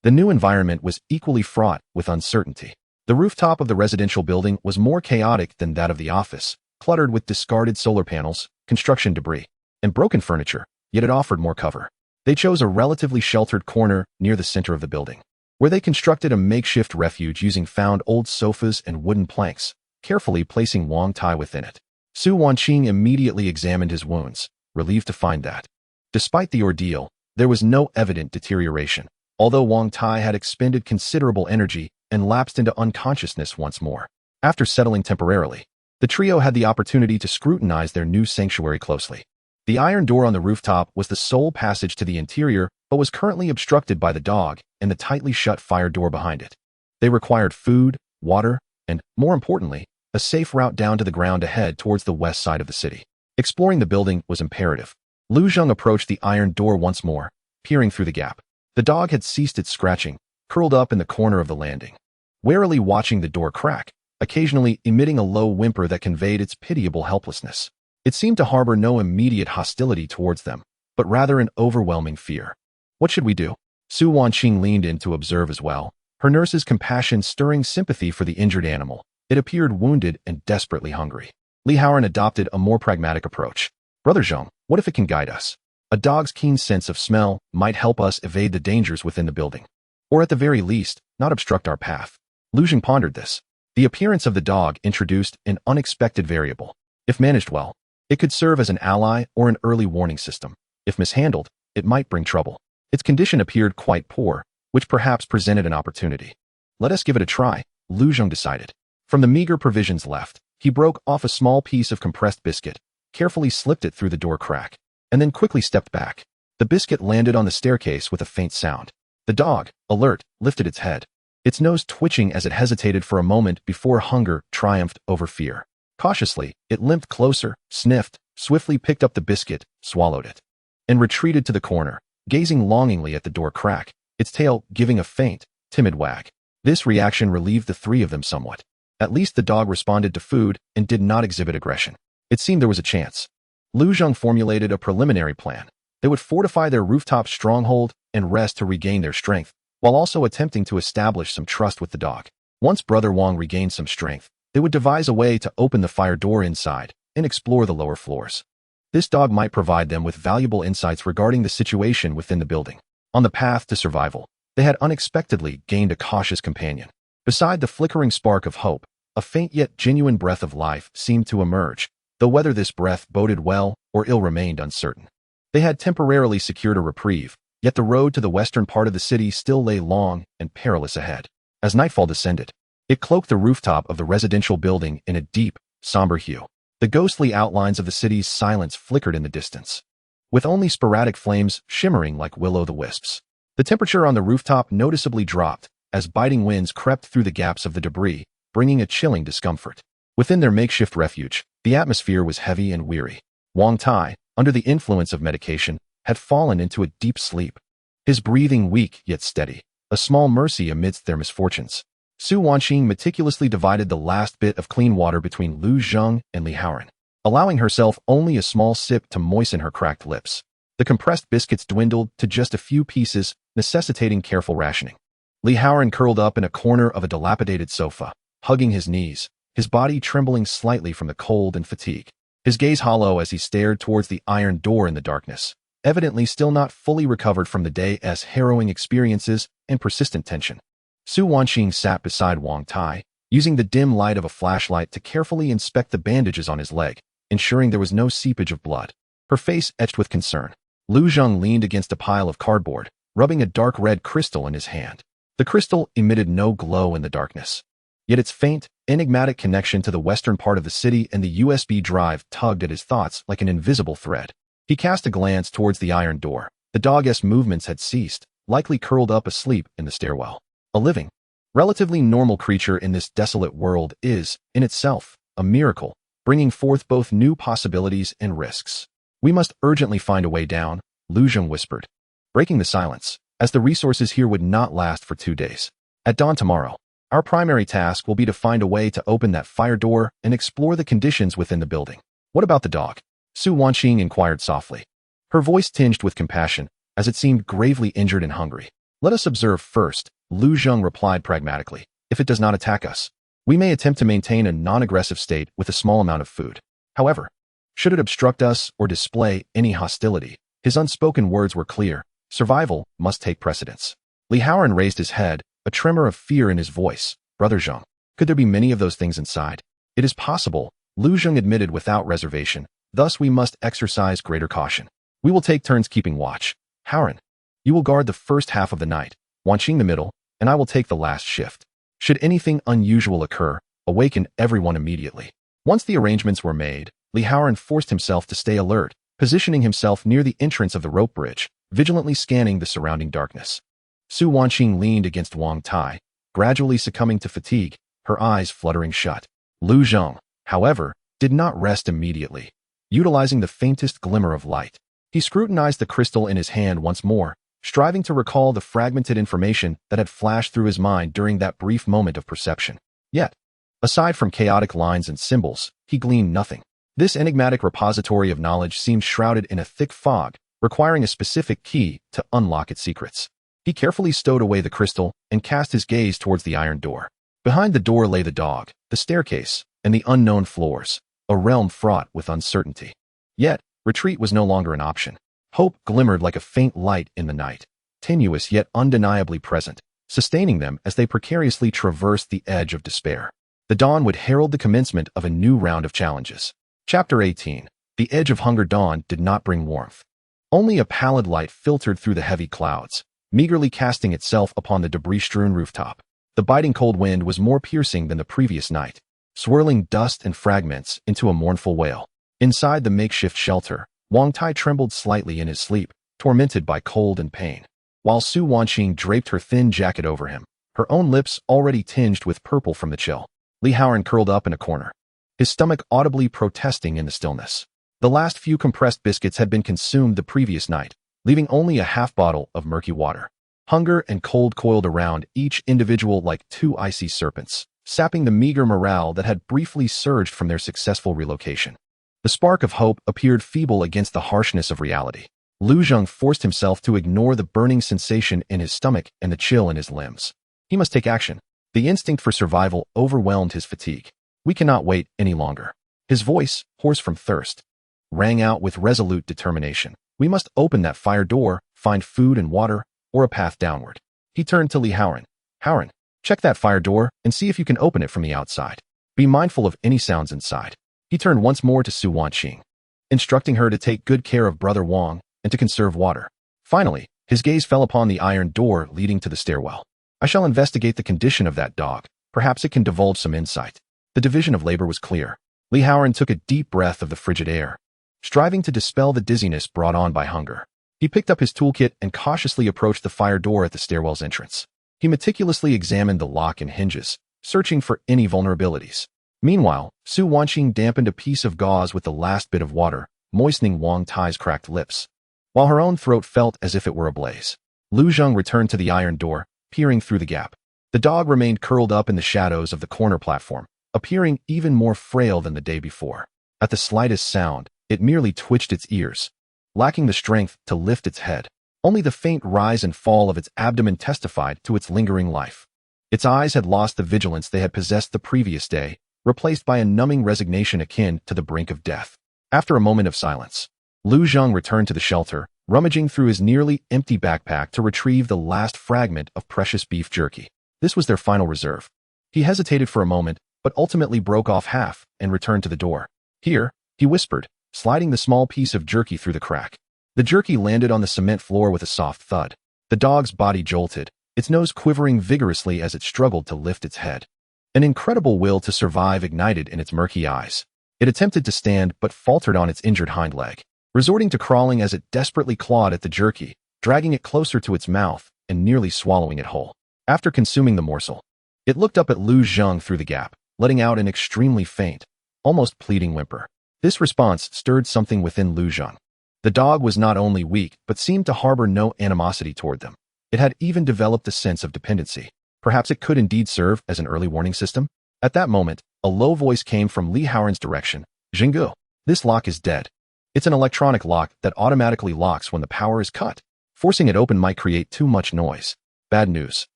the new environment was equally fraught with uncertainty. The rooftop of the residential building was more chaotic than that of the office, cluttered with discarded solar panels, construction debris, and broken furniture, yet it offered more cover. They chose a relatively sheltered corner near the center of the building, where they constructed a makeshift refuge using found old sofas and wooden planks, carefully placing Wang Tai within it. Su Wanqing immediately examined his wounds, relieved to find that, despite the ordeal, there was no evident deterioration, although Wang Tai had expended considerable energy and lapsed into unconsciousness once more. After settling temporarily, the trio had the opportunity to scrutinize their new sanctuary closely. The iron door on the rooftop was the sole passage to the interior, but was currently obstructed by the dog and the tightly shut fire door behind it. They required food, water, and, more importantly, a safe route down to the ground ahead towards the west side of the city. Exploring the building was imperative. Lu Zheng approached the iron door once more, peering through the gap. The dog had ceased its scratching, curled up in the corner of the landing, warily watching the door crack, occasionally emitting a low whimper that conveyed its pitiable helplessness. It seemed to harbor no immediate hostility towards them, but rather an overwhelming fear. What should we do? Su Wanqing leaned in to observe as well, her nurse's compassion stirring sympathy for the injured animal. It appeared wounded and desperately hungry. Li Haoran adopted a more pragmatic approach. Brother Zheng, what if it can guide us? A dog's keen sense of smell might help us evade the dangers within the building, or at the very least, not obstruct our path. Lu Zheng pondered this. The appearance of the dog introduced an unexpected variable. If managed well, it could serve as an ally or an early warning system. If mishandled, it might bring trouble. Its condition appeared quite poor, which perhaps presented an opportunity. Let us give it a try, Lu Zheng decided. From the meager provisions left, he broke off a small piece of compressed biscuit, carefully slipped it through the door crack, and then quickly stepped back. The biscuit landed on the staircase with a faint sound. The dog, alert, lifted its head, its nose twitching as it hesitated for a moment before hunger triumphed over fear. Cautiously, it limped closer, sniffed, swiftly picked up the biscuit, swallowed it, and retreated to the corner, gazing longingly at the door crack, its tail giving a faint, timid wag. This reaction relieved the three of them somewhat. At least the dog responded to food and did not exhibit aggression. It seemed there was a chance. Lu Zheng formulated a preliminary plan. They would fortify their rooftop stronghold and rest to regain their strength, while also attempting to establish some trust with the dog. Once Brother Wang regained some strength, they would devise a way to open the fire door inside and explore the lower floors. This dog might provide them with valuable insights regarding the situation within the building. On the path to survival, they had unexpectedly gained a cautious companion. Beside the flickering spark of hope, a faint yet genuine breath of life seemed to emerge, though whether this breath boded well or ill remained uncertain. They had temporarily secured a reprieve, yet the road to the western part of the city still lay long and perilous ahead. As nightfall descended, it cloaked the rooftop of the residential building in a deep, somber hue. The ghostly outlines of the city's silence flickered in the distance, with only sporadic flames shimmering like will-o'-the-wisps. The temperature on the rooftop noticeably dropped as biting winds crept through the gaps of the debris, bringing a chilling discomfort. Within their makeshift refuge, the atmosphere was heavy and weary. Wang Tai, under the influence of medication, had fallen into a deep sleep, his breathing weak yet steady, a small mercy amidst their misfortunes. Su Wanqing meticulously divided the last bit of clean water between Lu Zheng and Li Haoran, allowing herself only a small sip to moisten her cracked lips. The compressed biscuits dwindled to just a few pieces, necessitating careful rationing. Li Haoran curled up in a corner of a dilapidated sofa, hugging his knees, his body trembling slightly from the cold and fatigue. His gaze hollow as he stared towards the iron door in the darkness, evidently still not fully recovered from the day's harrowing experiences and persistent tension. Su Wanqing sat beside Wang Tai, using the dim light of a flashlight to carefully inspect the bandages on his leg, ensuring there was no seepage of blood. Her face etched with concern. Lu Zheng leaned against a pile of cardboard, rubbing a dark red crystal in his hand. The crystal emitted no glow in the darkness, yet its faint, enigmatic connection to the western part of the city and the USB drive tugged at his thoughts like an invisible thread. He cast a glance towards the iron door. The dog's movements had ceased, likely curled up asleep in the stairwell. A living, relatively normal creature in this desolate world is, in itself, a miracle, bringing forth both new possibilities and risks. We must urgently find a way down, Lu Zheng whispered, breaking the silence, as the resources here would not last for 2 days. At dawn tomorrow, our primary task will be to find a way to open that fire door and explore the conditions within the building. What about the dog? Su Wanqing inquired softly, her voice tinged with compassion, as it seemed gravely injured and hungry. Let us observe first, Lu Zheng replied pragmatically. If it does not attack us, we may attempt to maintain a non-aggressive state with a small amount of food. However, should it obstruct us or display any hostility, his unspoken words were clear. Survival must take precedence. Li Haoran raised his head, a tremor of fear in his voice. Brother Zheng, could there be many of those things inside? It is possible, Lu Zheng admitted without reservation. Thus we must exercise greater caution. We will take turns keeping watch. Haoran, you will guard the first half of the night, Wanqing the middle, and I will take the last shift. Should anything unusual occur, awaken everyone immediately. Once the arrangements were made, Li Haoran forced himself to stay alert, positioning himself near the entrance of the rope bridge, vigilantly scanning the surrounding darkness. Su Wanqing leaned against Wang Tai, gradually succumbing to fatigue, her eyes fluttering shut. Lu Zheng, however, did not rest immediately. Utilizing the faintest glimmer of light, he scrutinized the crystal in his hand once more, striving to recall the fragmented information that had flashed through his mind during that brief moment of perception. Yet, aside from chaotic lines and symbols, he gleaned nothing. This enigmatic repository of knowledge seemed shrouded in a thick fog, requiring a specific key to unlock its secrets. He carefully stowed away the crystal and cast his gaze towards the iron door. Behind the door lay the dog, the staircase, and the unknown floors, a realm fraught with uncertainty. Yet, retreat was no longer an option. Hope glimmered like a faint light in the night, tenuous yet undeniably present, sustaining them as they precariously traversed the edge of despair. The dawn would herald the commencement of a new round of challenges. Chapter 18. The edge of hunger. Dawn did not bring warmth. Only a pallid light filtered through the heavy clouds, meagerly casting itself upon the debris-strewn rooftop. The biting cold wind was more piercing than the previous night, swirling dust and fragments into a mournful wail. Inside the makeshift shelter, Wang Tai trembled slightly in his sleep, tormented by cold and pain, while Su Wanqing draped her thin jacket over him, her own lips already tinged with purple from the chill. Li Haoran curled up in a corner, his stomach audibly protesting in the stillness. The last few compressed biscuits had been consumed the previous night, leaving only a half bottle of murky water. Hunger and cold coiled around each individual like two icy serpents, sapping the meager morale that had briefly surged from their successful relocation. The spark of hope appeared feeble against the harshness of reality. Lu Zheng forced himself to ignore the burning sensation in his stomach and the chill in his limbs. He must take action. The instinct for survival overwhelmed his fatigue. We cannot wait any longer. His voice, hoarse from thirst, rang out with resolute determination. We must open that fire door, find food and water, or a path downward. He turned to Li Haoran. Haoran, check that fire door and see if you can open it from the outside. Be mindful of any sounds inside. He turned once more to Su Wanqing, instructing her to take good care of Brother Wang and to conserve water. Finally, his gaze fell upon the iron door leading to the stairwell. I shall investigate the condition of that dog. Perhaps it can divulge some insight. The division of labor was clear. Li Haoran took a deep breath of the frigid air, striving to dispel the dizziness brought on by hunger. He picked up his toolkit and cautiously approached the fire door at the stairwell's entrance. He meticulously examined the lock and hinges, searching for any vulnerabilities. Meanwhile, Su Wanqing dampened a piece of gauze with the last bit of water, moistening Wang Tai's cracked lips, while her own throat felt as if it were ablaze. Lu Zheng returned to the iron door, peering through the gap. The dog remained curled up in the shadows of the corner platform, appearing even more frail than the day before. At the slightest sound, it merely twitched its ears, lacking the strength to lift its head. Only the faint rise and fall of its abdomen testified to its lingering life. Its eyes had lost the vigilance they had possessed the previous day, replaced by a numbing resignation akin to the brink of death. After a moment of silence, Lu Zheng returned to the shelter, rummaging through his nearly empty backpack to retrieve the last fragment of precious beef jerky. This was their final reserve. He hesitated for a moment, but ultimately broke off half and returned to the door. Here, he whispered, sliding the small piece of jerky through the crack. The jerky landed on the cement floor with a soft thud. The dog's body jolted, its nose quivering vigorously as it struggled to lift its head. An incredible will to survive ignited in its murky eyes. It attempted to stand but faltered on its injured hind leg, resorting to crawling as it desperately clawed at the jerky, dragging it closer to its mouth and nearly swallowing it whole. After consuming the morsel, it looked up at Lu Zheng through the gap, letting out an extremely faint, almost pleading whimper. This response stirred something within Lu Zheng. The dog was not only weak but seemed to harbor no animosity toward them. It had even developed a sense of dependency. Perhaps it could indeed serve as an early warning system? At that moment, a low voice came from Li Haoran's direction. Jinggu, this lock is dead. It's an electronic lock that automatically locks when the power is cut. Forcing it open might create too much noise. Bad news.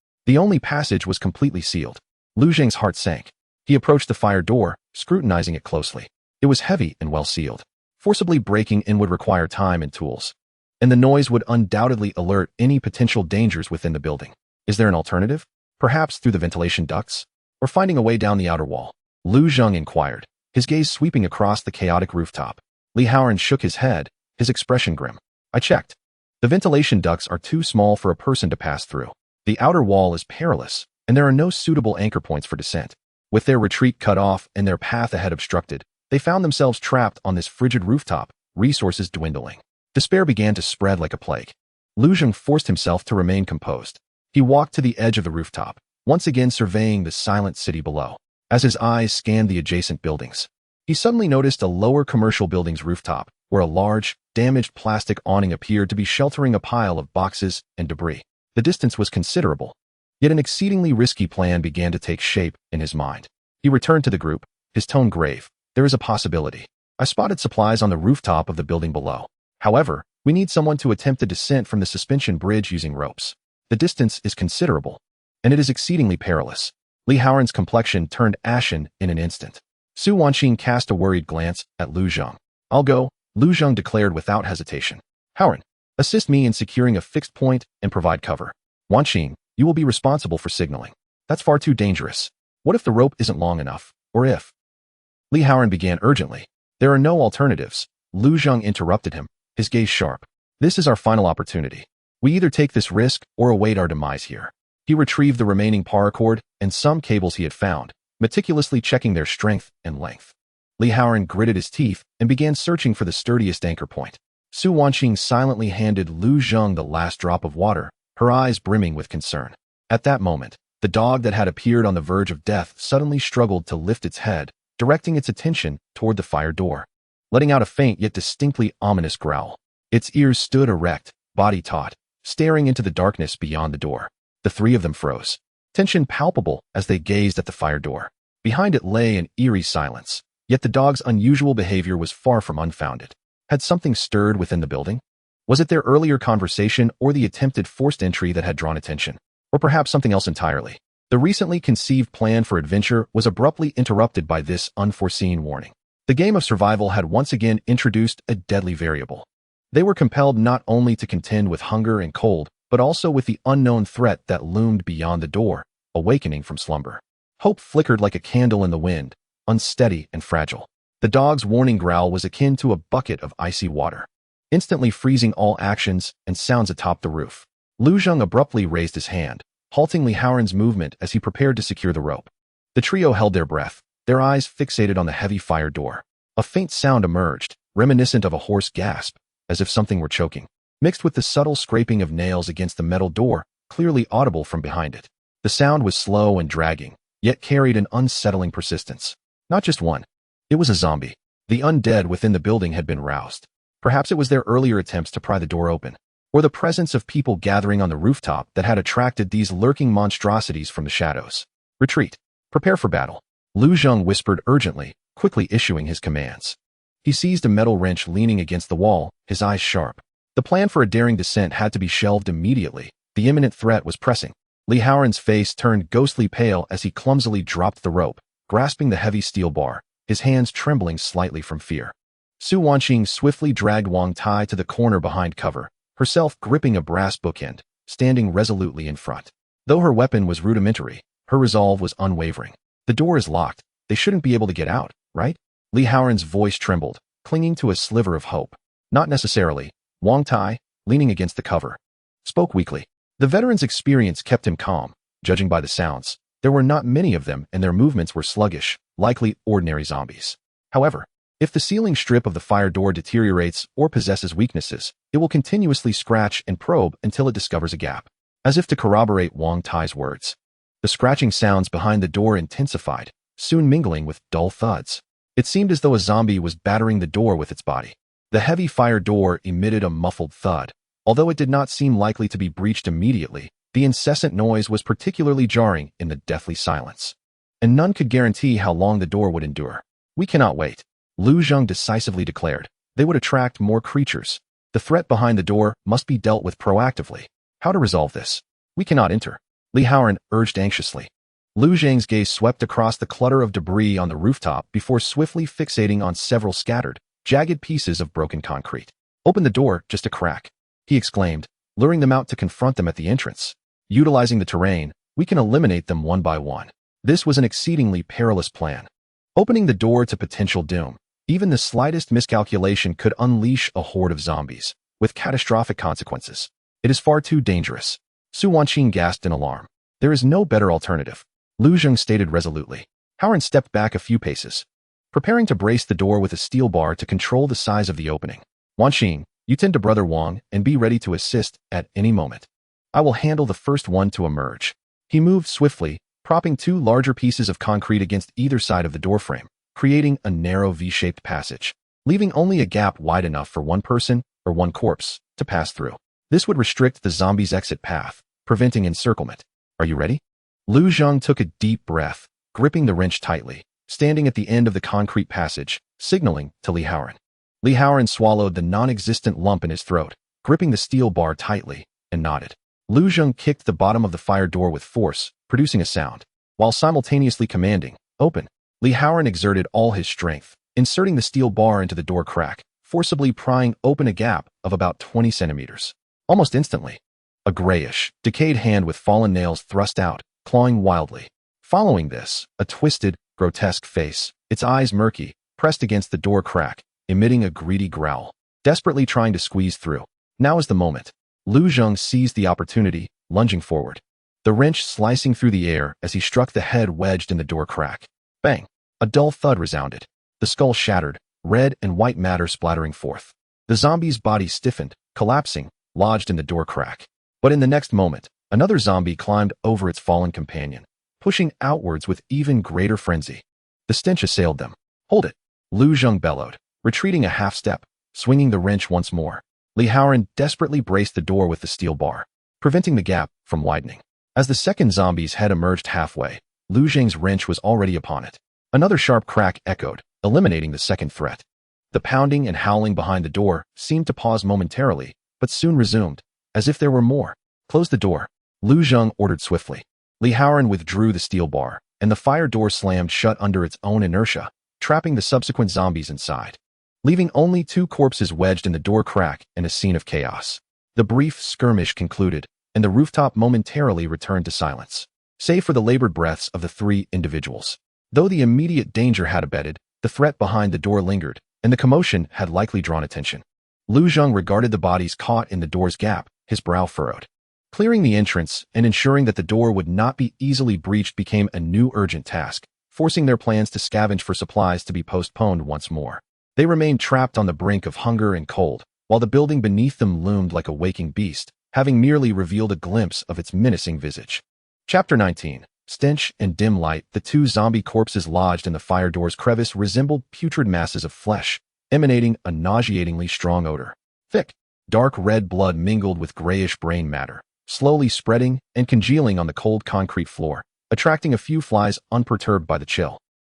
The only passage was completely sealed. Lu Zheng's heart sank. He approached the fire door, scrutinizing it closely. It was heavy and well sealed. Forcibly breaking in would require time and tools, and the noise would undoubtedly alert any potential dangers within the building. Is there an alternative? Perhaps through the ventilation ducts? Or finding a way down the outer wall? Lu Zheng inquired, his gaze sweeping across the chaotic rooftop. Li Haoran shook his head, his expression grim. I checked. The ventilation ducts are too small for a person to pass through. The outer wall is perilous, and there are no suitable anchor points for descent. With their retreat cut off and their path ahead obstructed, they found themselves trapped on this frigid rooftop, resources dwindling. Despair began to spread like a plague. Lu Zheng forced himself to remain composed. He walked to the edge of the rooftop, once again surveying the silent city below. As his eyes scanned the adjacent buildings, he suddenly noticed a lower commercial building's rooftop, where a large, damaged plastic awning appeared to be sheltering a pile of boxes and debris. The distance was considerable, yet an exceedingly risky plan began to take shape in his mind. He returned to the group, his tone grave. There is a possibility. I spotted supplies on the rooftop of the building below. However, we need someone to attempt the descent from the suspension bridge using ropes. The distance is considerable, and it is exceedingly perilous. Li Haoran's complexion turned ashen in an instant. Su Wanqing cast a worried glance at Lu Zheng. I'll go, Lu Zheng declared without hesitation. Haoran, assist me in securing a fixed point and provide cover. Wanqing, you will be responsible for signaling. That's far too dangerous. What if the rope isn't long enough? Or if... Li Haoran began urgently. There are no alternatives. Lu Zheng interrupted him, his gaze sharp. This is our final opportunity. We either take this risk or await our demise here. He retrieved the remaining paracord and some cables he had found, meticulously checking their strength and length. Li Haoran gritted his teeth and began searching for the sturdiest anchor point. Su Wanqing silently handed Lu Zheng the last drop of water, her eyes brimming with concern. At that moment, the dog that had appeared on the verge of death suddenly struggled to lift its head, directing its attention toward the fire door, letting out a faint yet distinctly ominous growl. Its ears stood erect, body taut, staring into the darkness beyond the door. The three of them froze, tension palpable as they gazed at the fire door. Behind it lay an eerie silence, yet the dog's unusual behavior was far from unfounded. Had something stirred within the building? Was it their earlier conversation or the attempted forced entry that had drawn attention? Or perhaps something else entirely? The recently conceived plan for adventure was abruptly interrupted by this unforeseen warning. The game of survival had once again introduced a deadly variable. They were compelled not only to contend with hunger and cold, but also with the unknown threat that loomed beyond the door, awakening from slumber. Hope flickered like a candle in the wind, unsteady and fragile. The dog's warning growl was akin to a bucket of icy water, instantly freezing all actions and sounds atop the roof. Lu Zheng abruptly raised his hand, halting Li Haoran's movement as he prepared to secure the rope. The trio held their breath, their eyes fixated on the heavy fire door. A faint sound emerged, reminiscent of a hoarse gasp, as if something were choking, mixed with the subtle scraping of nails against the metal door, clearly audible from behind it. The sound was slow and dragging, yet carried an unsettling persistence. Not just one. It was a zombie. The undead within the building had been roused. Perhaps it was their earlier attempts to pry the door open, or the presence of people gathering on the rooftop that had attracted these lurking monstrosities from the shadows. Retreat. Prepare for battle. Lu Zheng whispered urgently, quickly issuing his commands. He seized a metal wrench leaning against the wall, his eyes sharp. The plan for a daring descent had to be shelved immediately. The imminent threat was pressing. Li Haoran's face turned ghostly pale as he clumsily dropped the rope, grasping the heavy steel bar, his hands trembling slightly from fear. Su Wanqing swiftly dragged Wang Tai to the corner behind cover, herself gripping a brass bookend, standing resolutely in front. Though her weapon was rudimentary, her resolve was unwavering. The door is locked. They shouldn't be able to get out, right? Li Haoran's voice trembled, clinging to a sliver of hope. Not necessarily. Wang Tai, leaning against the cover, spoke weakly. The veteran's experience kept him calm. Judging by the sounds, there were not many of them and their movements were sluggish, likely ordinary zombies. However, if the sealing strip of the fire door deteriorates or possesses weaknesses, it will continuously scratch and probe until it discovers a gap. As if to corroborate Wang Tai's words, the scratching sounds behind the door intensified, soon mingling with dull thuds. It seemed as though a zombie was battering the door with its body. The heavy fire door emitted a muffled thud. Although it did not seem likely to be breached immediately, the incessant noise was particularly jarring in the deathly silence. And none could guarantee how long the door would endure. We cannot wait, Lu Zheng decisively declared. They would attract more creatures. The threat behind the door must be dealt with proactively. How to resolve this? We cannot enter, Li Haoran urged anxiously. Lu Zheng's gaze swept across the clutter of debris on the rooftop before swiftly fixating on several scattered, jagged pieces of broken concrete. Open the door, just a crack, he exclaimed, luring them out to confront them at the entrance. Utilizing the terrain, we can eliminate them one by one. This was an exceedingly perilous plan. Opening the door to potential doom, even the slightest miscalculation could unleash a horde of zombies, with catastrophic consequences. It is far too dangerous. Su Wanqing gasped in alarm. There is no better alternative, Lu Zheng stated resolutely. Haoran stepped back a few paces, preparing to brace the door with a steel bar to control the size of the opening. Wanqing, you tend to Brother Wang and be ready to assist at any moment. I will handle the first one to emerge. He moved swiftly, propping two larger pieces of concrete against either side of the doorframe, creating a narrow V-shaped passage, leaving only a gap wide enough for one person or one corpse to pass through. This would restrict the zombie's exit path, preventing encirclement. Are you ready? Lu Zheng took a deep breath, gripping the wrench tightly, standing at the end of the concrete passage, signaling to Li Haoran. Li Haoran swallowed the non-existent lump in his throat, gripping the steel bar tightly, and nodded. Lu Zheng kicked the bottom of the fire door with force, producing a sound, while simultaneously commanding, open. Li Haoran exerted all his strength, inserting the steel bar into the door crack, forcibly prying open a gap of about 20 centimeters. Almost instantly, a grayish, decayed hand with fallen nails thrust out, clawing wildly. Following this, a twisted, grotesque face, its eyes murky, pressed against the door crack, emitting a greedy growl, desperately trying to squeeze through. Now is the moment. Lu Zheng seized the opportunity, lunging forward, the wrench slicing through the air as he struck the head wedged in the door crack. Bang! A dull thud resounded. The skull shattered, red and white matter splattering forth. The zombie's body stiffened, collapsing, lodged in the door crack. But in the next moment, another zombie climbed over its fallen companion, pushing outwards with even greater frenzy. The stench assailed them. Hold it! Lu Zheng bellowed, retreating a half step, swinging the wrench once more. Li Haoran desperately braced the door with the steel bar, preventing the gap from widening. As the second zombie's head emerged halfway, Lu Zheng's wrench was already upon it. Another sharp crack echoed, eliminating the second threat. The pounding and howling behind the door seemed to pause momentarily, but soon resumed, as if there were more. Close the door, Lu Zheng ordered swiftly. Li Haoran withdrew the steel bar, and the fire door slammed shut under its own inertia, trapping the subsequent zombies inside, leaving only two corpses wedged in the door crack and a scene of chaos. The brief skirmish concluded, and the rooftop momentarily returned to silence, save for the labored breaths of the three individuals. Though the immediate danger had abated, the threat behind the door lingered, and the commotion had likely drawn attention. Lu Zheng regarded the bodies caught in the door's gap, his brow furrowed. Clearing the entrance and ensuring that the door would not be easily breached became a new urgent task, forcing their plans to scavenge for supplies to be postponed once more. They remained trapped on the brink of hunger and cold, while the building beneath them loomed like a waking beast, having merely revealed a glimpse of its menacing visage. Chapter 19. Stench and dim light. The two zombie corpses lodged in the fire door's crevice resembled putrid masses of flesh, emanating a nauseatingly strong odor. Thick, dark red blood mingled with grayish brain matter, slowly spreading and congealing on the cold concrete floor, attracting a few flies unperturbed by the chill,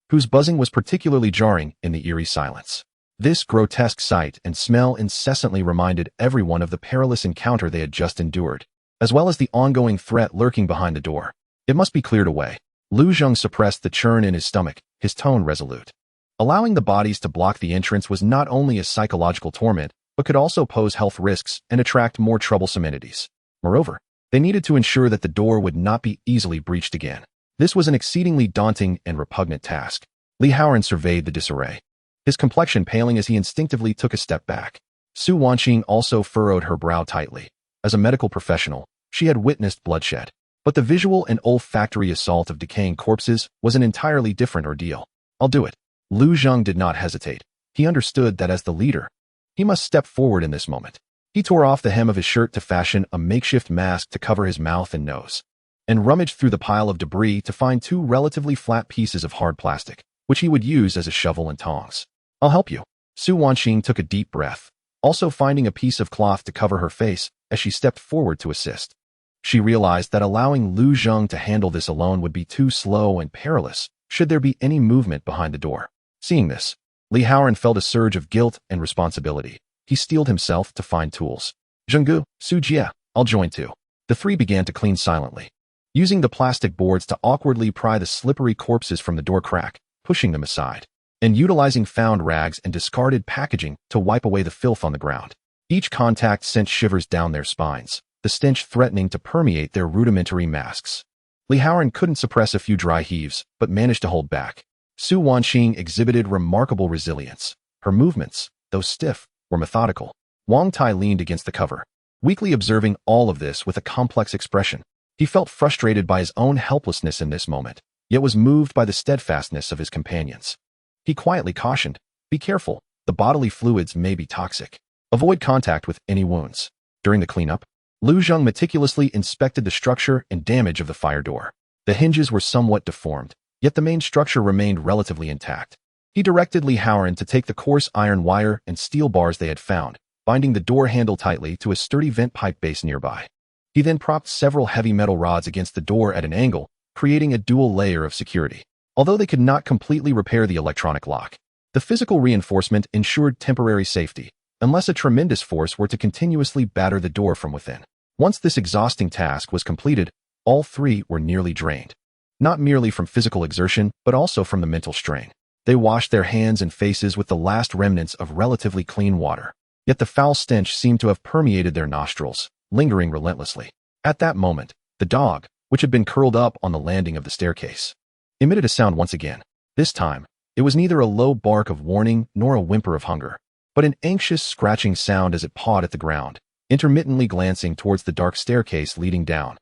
whose buzzing was particularly jarring in the eerie silence. This grotesque sight and smell incessantly reminded everyone of the perilous encounter they had just endured, as well as the ongoing threat lurking behind the door. It must be cleared away. Lu Zheng suppressed the churn in his stomach, his tone resolute. Allowing the bodies to block the entrance was not only a psychological torment, but could also pose health risks and attract more troublesome entities. Moreover, they needed to ensure that the door would not be easily breached again. This was an exceedingly daunting and repugnant task. Li Haoran surveyed the disarray, his complexion paling as he instinctively took a step back. Su Wanqing also furrowed her brow tightly. As a medical professional, she had witnessed bloodshed, but the visual and olfactory assault of decaying corpses was an entirely different ordeal. I'll do it. Lu Zheng did not hesitate. He understood that as the leader, he must step forward in this moment. He tore off the hem of his shirt to fashion a makeshift mask to cover his mouth and nose, and rummaged through the pile of debris to find two relatively flat pieces of hard plastic, which he would use as a shovel and tongs. I'll help you. Su Wanqing took a deep breath, also finding a piece of cloth to cover her face as she stepped forward to assist. She realized that allowing Lu Zheng to handle this alone would be too slow and perilous should there be any movement behind the door. Seeing this, Li Haoran felt a surge of guilt and responsibility. He steeled himself to find tools. Zhenggu, Su Jie, I'll join too. The three began to clean silently, using the plastic boards to awkwardly pry the slippery corpses from the door crack, pushing them aside, and utilizing found rags and discarded packaging to wipe away the filth on the ground. Each contact sent shivers down their spines, the stench threatening to permeate their rudimentary masks. Li Haoran couldn't suppress a few dry heaves, but managed to hold back. Su Wanqing exhibited remarkable resilience. Her movements, though stiff, were methodical. Wang Tai leaned against the cover, weakly observing all of this with a complex expression. He felt frustrated by his own helplessness in this moment, yet was moved by the steadfastness of his companions. He quietly cautioned, "Be careful, the bodily fluids may be toxic. Avoid contact with any wounds." During the cleanup, Lu Zheng meticulously inspected the structure and damage of the fire door. The hinges were somewhat deformed, yet the main structure remained relatively intact. He directed Li Haoran to take the coarse iron wire and steel bars they had found, binding the door handle tightly to a sturdy vent pipe base nearby. He then propped several heavy metal rods against the door at an angle, creating a dual layer of security. Although they could not completely repair the electronic lock, the physical reinforcement ensured temporary safety, unless a tremendous force were to continuously batter the door from within. Once this exhausting task was completed, all three were nearly drained. Not merely from physical exertion, but also from the mental strain. They washed their hands and faces with the last remnants of relatively clean water. Yet the foul stench seemed to have permeated their nostrils, lingering relentlessly. At that moment, the dog, which had been curled up on the landing of the staircase, emitted a sound once again. This time, it was neither a low bark of warning nor a whimper of hunger, but an anxious scratching sound as it pawed at the ground, intermittently glancing towards the dark staircase leading down.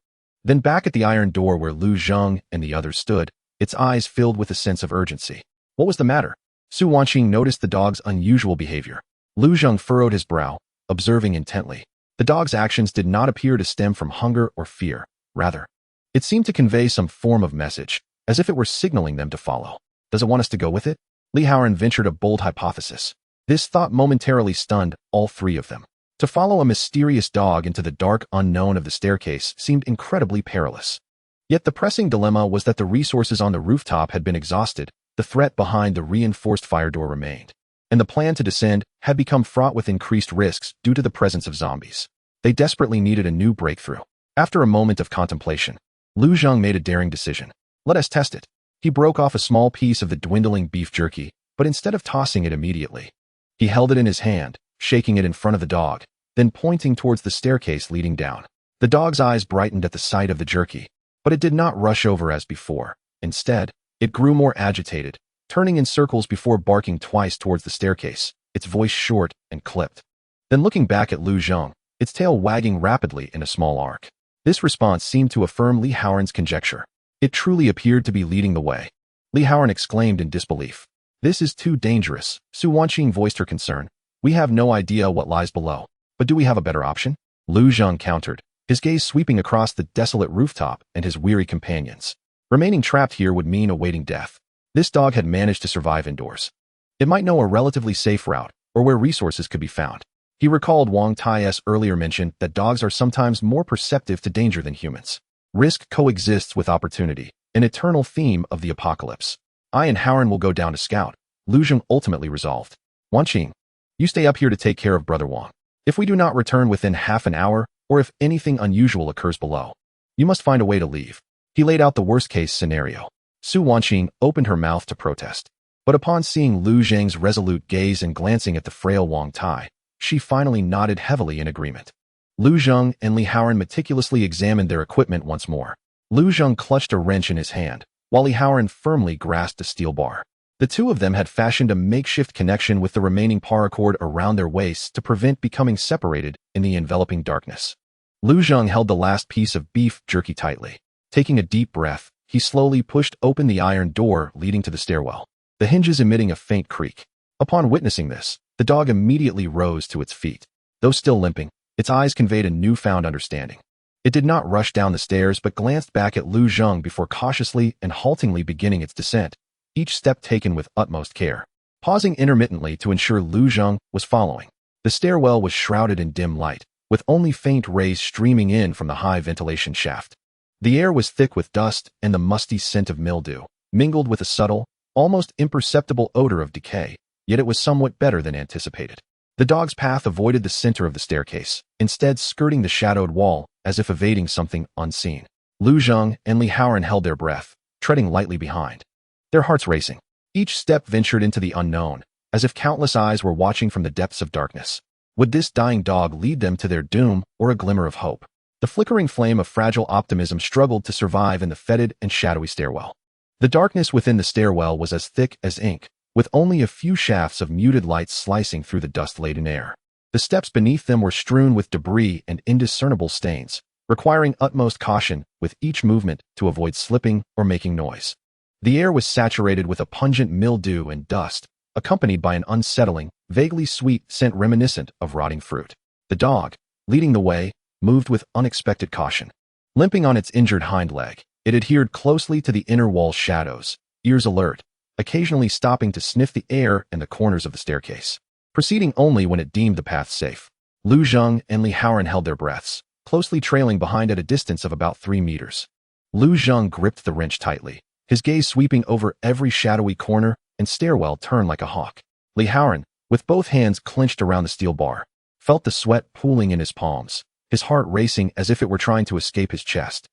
Then back at the iron door where Lu Zheng and the others stood, its eyes filled with a sense of urgency. What was the matter? Su Wanqing noticed the dog's unusual behavior. Lu Zheng furrowed his brow, observing intently. The dog's actions did not appear to stem from hunger or fear. Rather, it seemed to convey some form of message, as if it were signaling them to follow. Does it want us to go with it? Li Haoran ventured a bold hypothesis. This thought momentarily stunned all three of them. To follow a mysterious dog into the dark unknown of the staircase seemed incredibly perilous. Yet the pressing dilemma was that the resources on the rooftop had been exhausted, the threat behind the reinforced fire door remained, and the plan to descend had become fraught with increased risks due to the presence of zombies. They desperately needed a new breakthrough. After a moment of contemplation, Lu Zheng made a daring decision. Let us test it. He broke off a small piece of the dwindling beef jerky, but instead of tossing it immediately, he held it in his hand, shaking it in front of the dog, then pointing towards the staircase leading down. The dog's eyes brightened at the sight of the jerky, but it did not rush over as before. Instead, it grew more agitated, turning in circles before barking twice towards the staircase, its voice short and clipped. Then looking back at Lu Zheng, its tail wagging rapidly in a small arc. This response seemed to affirm Li Haoran's conjecture. It truly appeared to be leading the way. Li Haoran exclaimed in disbelief. This is too dangerous. Su Wanqing voiced her concern. We have no idea what lies below. But do we have a better option? Lu Zheng countered, his gaze sweeping across the desolate rooftop and his weary companions. Remaining trapped here would mean awaiting death. This dog had managed to survive indoors. It might know a relatively safe route, or where resources could be found. He recalled Wang Tai's earlier mention that dogs are sometimes more perceptive to danger than humans. Risk coexists with opportunity, an eternal theme of the apocalypse. I and Haoran will go down to scout, Lu Zheng ultimately resolved. Wanqing, you stay up here to take care of Brother Wang. If we do not return within half an hour, or if anything unusual occurs below, you must find a way to leave. He laid out the worst-case scenario. Su Wanqing opened her mouth to protest. But upon seeing Lu Zheng's resolute gaze and glancing at the frail Wang Tai, she finally nodded heavily in agreement. Lu Zheng and Li Haoran meticulously examined their equipment once more. Lu Zheng clutched a wrench in his hand, while Li Haoran firmly grasped a steel bar. The two of them had fashioned a makeshift connection with the remaining paracord around their waists to prevent becoming separated in the enveloping darkness. Lu Zheng held the last piece of beef jerky tightly. Taking a deep breath, he slowly pushed open the iron door leading to the stairwell, the hinges emitting a faint creak. Upon witnessing this, the dog immediately rose to its feet. Though still limping, its eyes conveyed a newfound understanding. It did not rush down the stairs but glanced back at Lu Zheng before cautiously and haltingly beginning its descent, each step taken with utmost care, pausing intermittently to ensure Lu Zheng was following. The stairwell was shrouded in dim light, with only faint rays streaming in from the high ventilation shaft. The air was thick with dust and the musty scent of mildew, mingled with a subtle, almost imperceptible odor of decay, yet it was somewhat better than anticipated. The dog's path avoided the center of the staircase, instead skirting the shadowed wall as if evading something unseen. Lu Zheng and Li Haoran held their breath, treading lightly behind, their hearts racing. Each step ventured into the unknown, as if countless eyes were watching from the depths of darkness. Would this dying dog lead them to their doom or a glimmer of hope? The flickering flame of fragile optimism struggled to survive in the fetid and shadowy stairwell. The darkness within the stairwell was as thick as ink, with only a few shafts of muted light slicing through the dust-laden air. The steps beneath them were strewn with debris and indiscernible stains, requiring utmost caution with each movement to avoid slipping or making noise. The air was saturated with a pungent mildew and dust, accompanied by an unsettling, vaguely sweet scent reminiscent of rotting fruit. The dog, leading the way, moved with unexpected caution. Limping on its injured hind leg, it adhered closely to the inner wall shadows, ears alert, occasionally stopping to sniff the air and the corners of the staircase, proceeding only when it deemed the path safe. Lu Zheng and Li Haoran held their breaths, closely trailing behind at a distance of about 3 meters. Lu Zheng gripped the wrench tightly, his gaze sweeping over every shadowy corner and stairwell turned like a hawk. Li Haoran, with both hands clenched around the steel bar, felt the sweat pooling in his palms, his heart racing as if it were trying to escape his chest.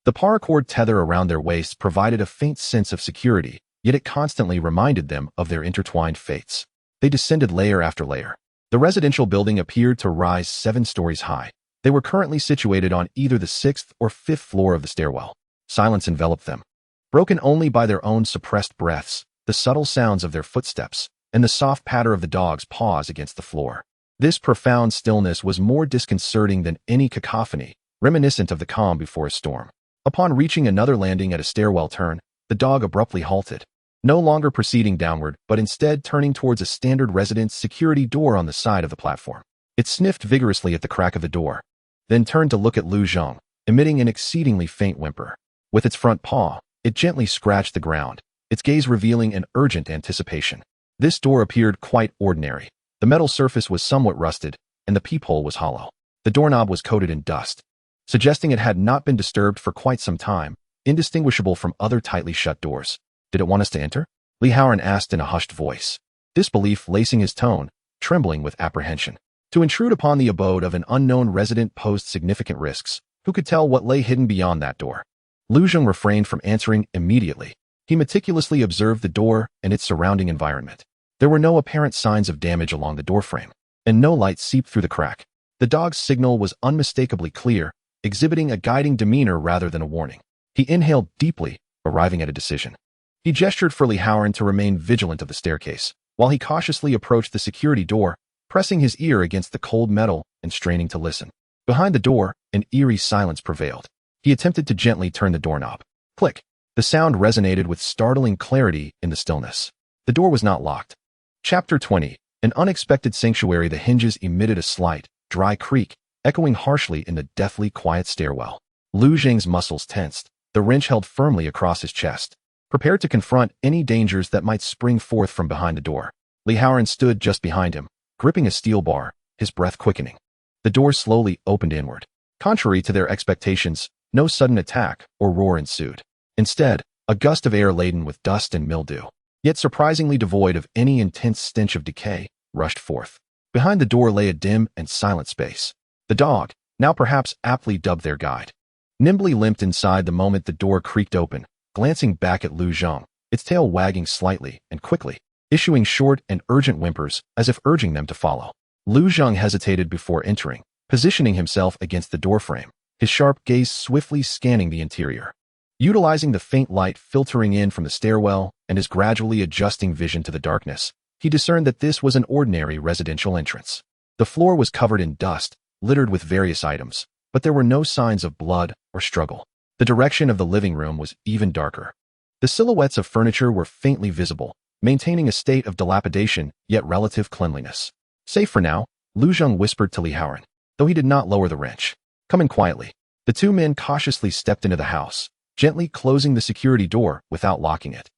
The paracord tether around their waists provided a faint sense of security, yet it constantly reminded them of their intertwined fates. They descended layer after layer. The residential building appeared to rise 7 stories high. They were currently situated on either the 6th or 5th floor of the stairwell. Silence enveloped them, broken only by their own suppressed breaths, the subtle sounds of their footsteps, and the soft patter of the dog's paws against the floor. This profound stillness was more disconcerting than any cacophony, reminiscent of the calm before a storm. Upon reaching another landing at a stairwell turn, the dog abruptly halted, no longer proceeding downward, but instead turning towards a standard residence security door on the side of the platform. It sniffed vigorously at the crack of the door, then turned to look at Lu Zheng, emitting an exceedingly faint whimper. With its front paw, it gently scratched the ground, its gaze revealing an urgent anticipation. This door appeared quite ordinary. The metal surface was somewhat rusted, and the peephole was hollow. The doorknob was coated in dust, suggesting it had not been disturbed for quite some time, indistinguishable from other tightly shut doors. Did it want us to enter? Lee Howard asked in a hushed voice, disbelief lacing his tone, trembling with apprehension. To intrude upon the abode of an unknown resident posed significant risks. Who could tell what lay hidden beyond that door? Lu Zheng refrained from answering immediately. He meticulously observed the door and its surrounding environment. There were no apparent signs of damage along the doorframe, and no light seeped through the crack. The dog's signal was unmistakably clear, exhibiting a guiding demeanor rather than a warning. He inhaled deeply, arriving at a decision. He gestured for Lee Howard to remain vigilant of the staircase, while he cautiously approached the security door, pressing his ear against the cold metal and straining to listen. Behind the door, an eerie silence prevailed. He attempted to gently turn the doorknob. Click! The sound resonated with startling clarity in the stillness. The door was not locked. Chapter 20. An unexpected sanctuary. The hinges emitted a slight, dry creak, echoing harshly in the deathly quiet stairwell. Lu Zheng's muscles tensed, the wrench held firmly across his chest, prepared to confront any dangers that might spring forth from behind the door. Lee Howard stood just behind him, gripping a steel bar, his breath quickening. The door slowly opened inward. Contrary to their expectations, no sudden attack or roar ensued. Instead, a gust of air laden with dust and mildew, yet surprisingly devoid of any intense stench of decay, rushed forth. Behind the door lay a dim and silent space. The dog, now perhaps aptly dubbed their guide, nimbly limped inside the moment the door creaked open, glancing back at Lu Zheng, its tail wagging slightly and quickly, issuing short and urgent whimpers as if urging them to follow. Lu Zheng hesitated before entering, positioning himself against the doorframe, his sharp gaze swiftly scanning the interior. Utilizing the faint light filtering in from the stairwell and his gradually adjusting vision to the darkness, he discerned that this was an ordinary residential entrance. The floor was covered in dust, littered with various items, but there were no signs of blood or struggle. The direction of the living room was even darker. The silhouettes of furniture were faintly visible, maintaining a state of dilapidation yet relative cleanliness. Safe for now, Lu Zheng whispered to Lee Howard, though he did not lower the wrench. Come in quietly. The two men cautiously stepped into the house, gently closing the security door without locking it,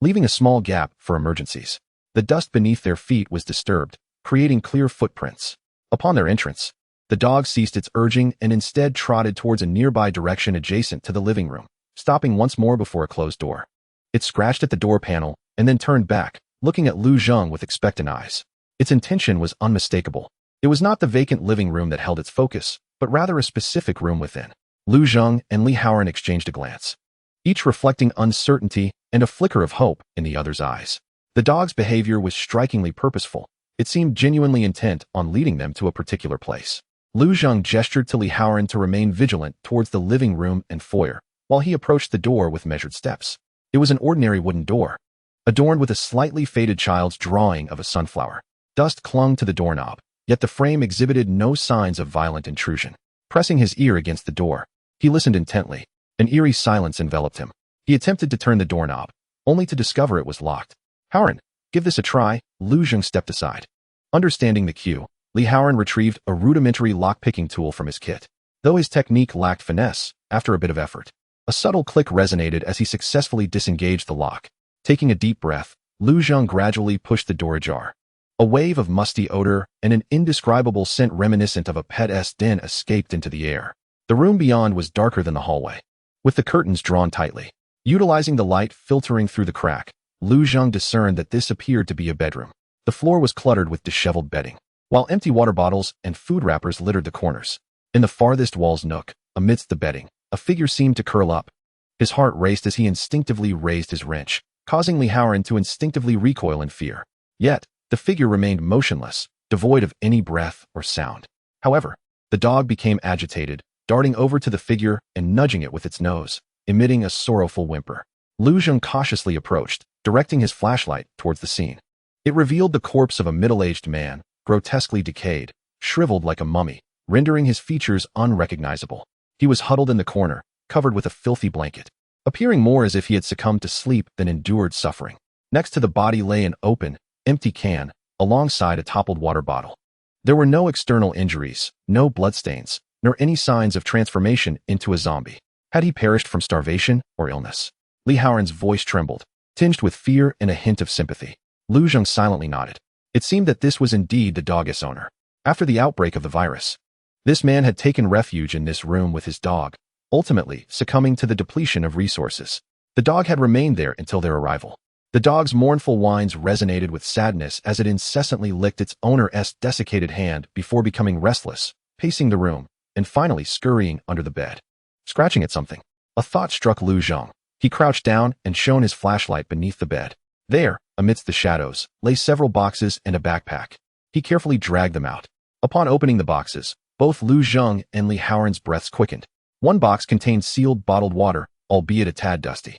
leaving a small gap for emergencies. The dust beneath their feet was disturbed, creating clear footprints. Upon their entrance, the dog ceased its urging and instead trotted towards a nearby direction adjacent to the living room, stopping once more before a closed door. It scratched at the door panel and then turned back, looking at Lu Zheng with expectant eyes. Its intention was unmistakable. It was not the vacant living room that held its focus, but rather a specific room within. Lu Zheng and Lee Howard exchanged a glance, each reflecting uncertainty and a flicker of hope in the other's eyes. The dog's behavior was strikingly purposeful. It seemed genuinely intent on leading them to a particular place. Lu Zheng gestured to Lee Howard to remain vigilant towards the living room and foyer, while he approached the door with measured steps. It was an ordinary wooden door, adorned with a slightly faded child's drawing of a sunflower. Dust clung to the doorknob, yet the frame exhibited no signs of violent intrusion. Pressing his ear against the door, he listened intently. An eerie silence enveloped him. He attempted to turn the doorknob, only to discover it was locked. Howard, give this a try. Lu Zheng stepped aside. Understanding the cue, Lee Howard retrieved a rudimentary lock-picking tool from his kit. Though his technique lacked finesse, after a bit of effort, a subtle click resonated as he successfully disengaged the lock. Taking a deep breath, Lu Zheng gradually pushed the door ajar. A wave of musty odor and an indescribable scent reminiscent of a pet's den escaped into the air. The room beyond was darker than the hallway, with the curtains drawn tightly. Utilizing the light filtering through the crack, Lu Zheng discerned that this appeared to be a bedroom. The floor was cluttered with disheveled bedding, while empty water bottles and food wrappers littered the corners. In the farthest wall's nook, amidst the bedding, a figure seemed to curl up. His heart raced as he instinctively raised his wrench, causing Lee Howard to instinctively recoil in fear. Yet, the figure remained motionless, devoid of any breath or sound. However, the dog became agitated, darting over to the figure and nudging it with its nose, emitting a sorrowful whimper. Lu Zheng cautiously approached, directing his flashlight towards the scene. It revealed the corpse of a middle-aged man, grotesquely decayed, shriveled like a mummy, rendering his features unrecognizable. He was huddled in the corner, covered with a filthy blanket, appearing more as if he had succumbed to sleep than endured suffering. Next to the body lay an open, empty can, alongside a toppled water bottle. There were no external injuries, no bloodstains, nor any signs of transformation into a zombie. Had he perished from starvation or illness? Lee Howard's voice trembled, tinged with fear and a hint of sympathy. Lu Zheng silently nodded. It seemed that this was indeed the dog's owner. after the outbreak of the virus. This man had taken refuge in this room with his dog, ultimately succumbing to the depletion of resources. The dog had remained there until their arrival. The dog's mournful whines resonated with sadness as it incessantly licked its owner's desiccated hand before becoming restless, pacing the room, and finally scurrying under the bed. Scratching at something. A thought struck Lu Zhang. He crouched down and shone his flashlight beneath the bed. There, amidst the shadows, lay several boxes and a backpack. He carefully dragged them out. Upon opening the boxes, both Lu Zhang and Li Haoran's breaths quickened. One box contained sealed bottled water, albeit a tad dusty.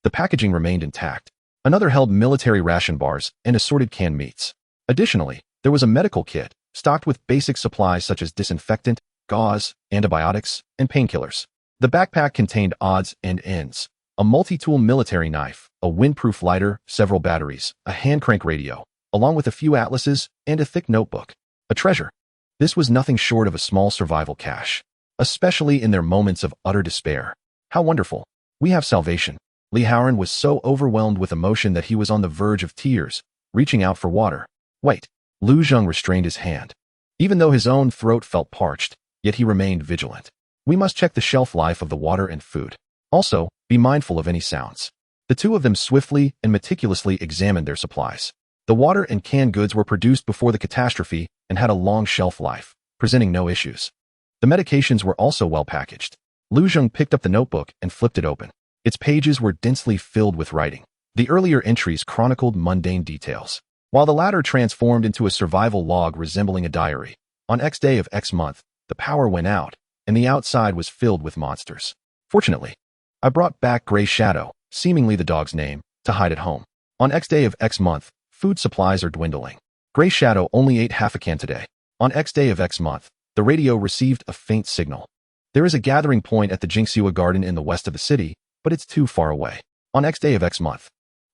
The packaging remained intact. Another held military ration bars and assorted canned meats. Additionally, there was a medical kit, stocked with basic supplies such as disinfectant, gauze, antibiotics, and painkillers. The backpack contained odds and ends. A multi-tool military knife, a windproof lighter, several batteries, a hand-crank radio, along with a few atlases and a thick notebook. A treasure. This was nothing short of a small survival cache, especially in their moments of utter despair. How wonderful. We have salvation. Li Haoran was so overwhelmed with emotion that he was on the verge of tears, reaching out for water. Wait. Lu Zhang restrained his hand. Even though his own throat felt parched, yet he remained vigilant. We must check the shelf life of the water and food. Also, be mindful of any sounds. The two of them swiftly and meticulously examined their supplies. The water and canned goods were produced before the catastrophe and had a long shelf life, presenting no issues. The medications were also well packaged. Lu Zhang picked up the notebook and flipped it open. Its pages were densely filled with writing. The earlier entries chronicled mundane details, while the latter transformed into a survival log resembling a diary. On X day of X month, the power went out, and the outside was filled with monsters. Fortunately, I brought back Gray Shadow, seemingly the dog's name, to hide at home. On X day of X month, food supplies are dwindling. Gray Shadow only ate half a can today. On X day of X month, the radio received a faint signal. There is a gathering point at the Jingxua Garden in the west of the city, but it's too far away. On X day of X month,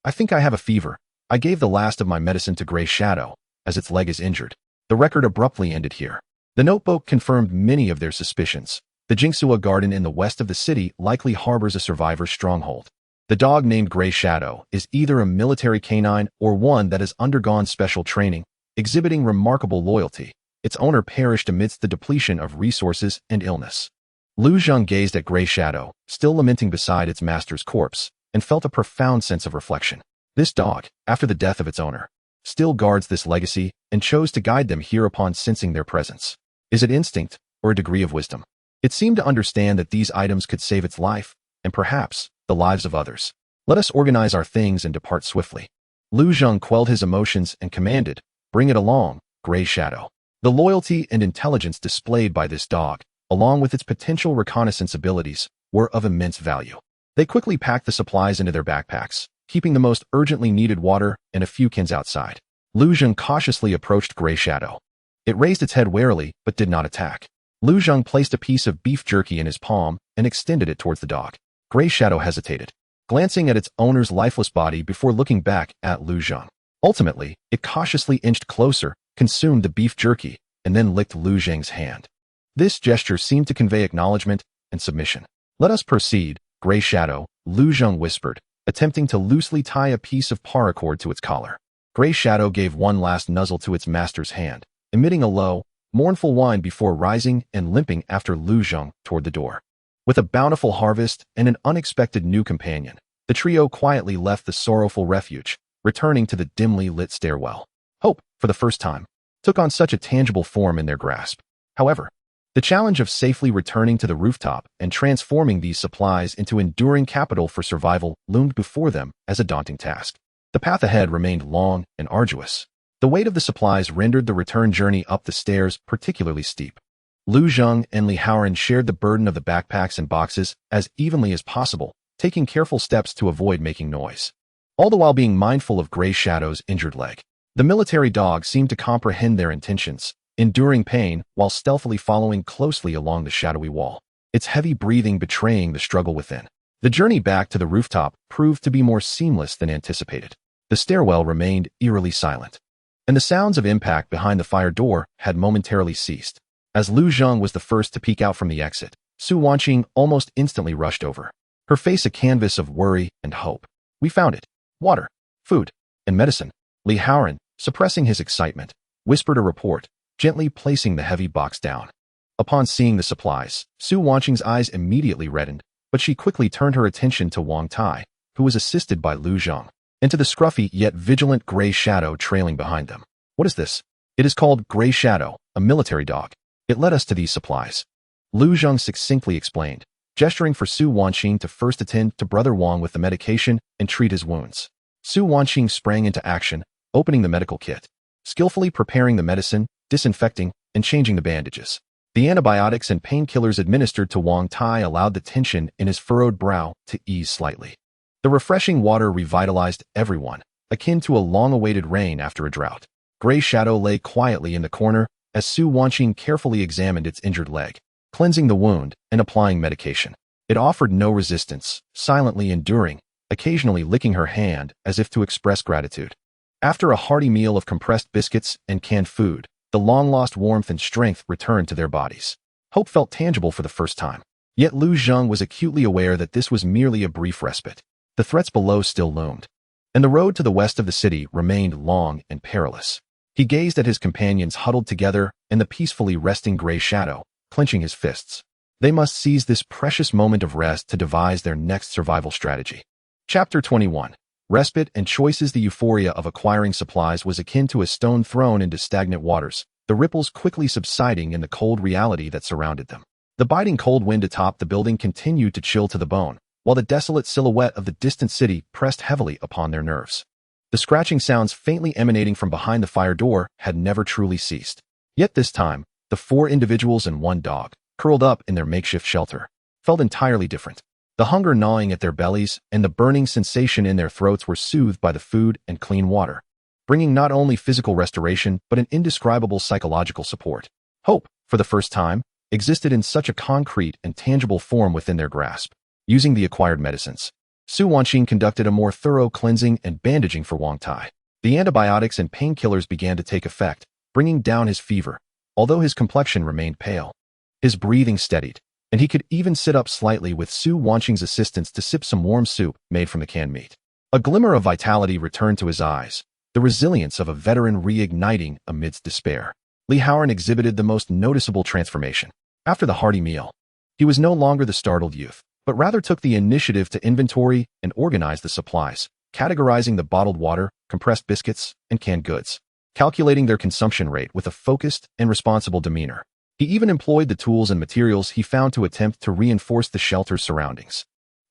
I think I have a fever. I gave the last of my medicine to Gray Shadow, as its leg is injured. The record abruptly ended here. The notebook confirmed many of their suspicions. The Jingxua Garden in the west of the city likely harbors a survivor's stronghold. The dog named Gray Shadow is either a military canine or one that has undergone special training, exhibiting remarkable loyalty. Its owner perished amidst the depletion of resources and illness. Lu Zhang gazed at Gray Shadow, still lamenting beside its master's corpse, and felt a profound sense of reflection. This dog, after the death of its owner, still guards this legacy and chose to guide them here upon sensing their presence. Is it instinct or a degree of wisdom? It seemed to understand that these items could save its life, and perhaps the lives of others. Let us organize our things and depart swiftly. Lu Zhang quelled his emotions and commanded, "Bring it along, Gray Shadow." The loyalty and intelligence displayed by this dog, along with its potential reconnaissance abilities, were of immense value. They quickly packed the supplies into their backpacks, keeping the most urgently needed water and a few cans outside. Lu Zhang cautiously approached Gray Shadow. It raised its head warily, but did not attack. Lu Zhang placed a piece of beef jerky in his palm and extended it towards the dog. Gray Shadow hesitated, glancing at its owner's lifeless body before looking back at Lu Zhang. Ultimately, it cautiously inched closer, consumed the beef jerky, and then licked Lu Zhang's hand. This gesture seemed to convey acknowledgement and submission. "Let us proceed, Gray Shadow," Lu Zhang whispered, attempting to loosely tie a piece of paracord to its collar. Gray Shadow gave one last nuzzle to its master's hand, emitting a low, mournful whine before rising and limping after Lu Zhang toward the door. With a bountiful harvest and an unexpected new companion, the trio quietly left the sorrowful refuge, returning to the dimly lit stairwell. Hope, for the first time, took on such a tangible form in their grasp. However, the challenge of safely returning to the rooftop and transforming these supplies into enduring capital for survival loomed before them as a daunting task. The path ahead remained long and arduous. The weight of the supplies rendered the return journey up the stairs particularly steep. Lu Zhang and Li Haoran shared the burden of the backpacks and boxes as evenly as possible, taking careful steps to avoid making noise, all the while being mindful of Gray Shadow's injured leg. The military dog seemed to comprehend their intentions, enduring pain while stealthily following closely along the shadowy wall, its heavy breathing betraying the struggle within. The journey back to the rooftop proved to be more seamless than anticipated. The stairwell remained eerily silent, and the sounds of impact behind the fire door had momentarily ceased. As Lu Zhang was the first to peek out from the exit, Su Wanqing almost instantly rushed over, her face a canvas of worry and hope. "We found it. Water, food, and medicine." Li Haoran, suppressing his excitement, whispered a report, gently placing the heavy box down. Upon seeing the supplies, Su Wanqing's eyes immediately reddened, but she quickly turned her attention to Wang Tai, who was assisted by Lu Zheng, and to the scruffy yet vigilant gray shadow trailing behind them. What is this? It is called Gray Shadow, a military dog. It led us to these supplies. Lu Zheng succinctly explained, gesturing for Su Wanqing to first attend to Brother Wang with the medication and treat his wounds. Su Wanqing sprang into action, opening the medical kit, skillfully preparing the medicine, disinfecting, and changing the bandages. The antibiotics and painkillers administered to Wang Tai allowed the tension in his furrowed brow to ease slightly. The refreshing water revitalized everyone, akin to a long-awaited rain after a drought. Gray Shadow lay quietly in the corner as Su Wanqing carefully examined its injured leg, cleansing the wound and applying medication. It offered no resistance, silently enduring, occasionally licking her hand as if to express gratitude. After a hearty meal of compressed biscuits and canned food, the long-lost warmth and strength returned to their bodies. Hope felt tangible for the first time. Yet Lu Zheng was acutely aware that this was merely a brief respite. The threats below still loomed, and the road to the west of the city remained long and perilous. He gazed at his companions huddled together in the peacefully resting Gray Shadow, clenching his fists. They must seize this precious moment of rest to devise their next survival strategy. Chapter 21. Respite and choices. The euphoria of acquiring supplies was akin to a stone thrown into stagnant waters, the ripples quickly subsiding in the cold reality that surrounded them. The biting cold wind atop the building continued to chill to the bone, while the desolate silhouette of the distant city pressed heavily upon their nerves. The scratching sounds faintly emanating from behind the fire door had never truly ceased. Yet this time, the 4 individuals and 1 dog, curled up in their makeshift shelter, felt entirely different. The hunger gnawing at their bellies and the burning sensation in their throats were soothed by the food and clean water, bringing not only physical restoration but an indescribable psychological support. Hope, for the first time, existed in such a concrete and tangible form within their grasp. Using the acquired medicines, Su Wanqing conducted a more thorough cleansing and bandaging for Wang Tai. The antibiotics and painkillers began to take effect, bringing down his fever, although his complexion remained pale. His breathing steadied, and he could even sit up slightly with Su Wanqing's assistance to sip some warm soup made from the canned meat. A glimmer of vitality returned to his eyes, the resilience of a veteran reigniting amidst despair. Li Haoran exhibited the most noticeable transformation. After the hearty meal, he was no longer the startled youth, but rather took the initiative to inventory and organize the supplies, categorizing the bottled water, compressed biscuits, and canned goods, calculating their consumption rate with a focused and responsible demeanor. He even employed the tools and materials he found to attempt to reinforce the shelter's surroundings.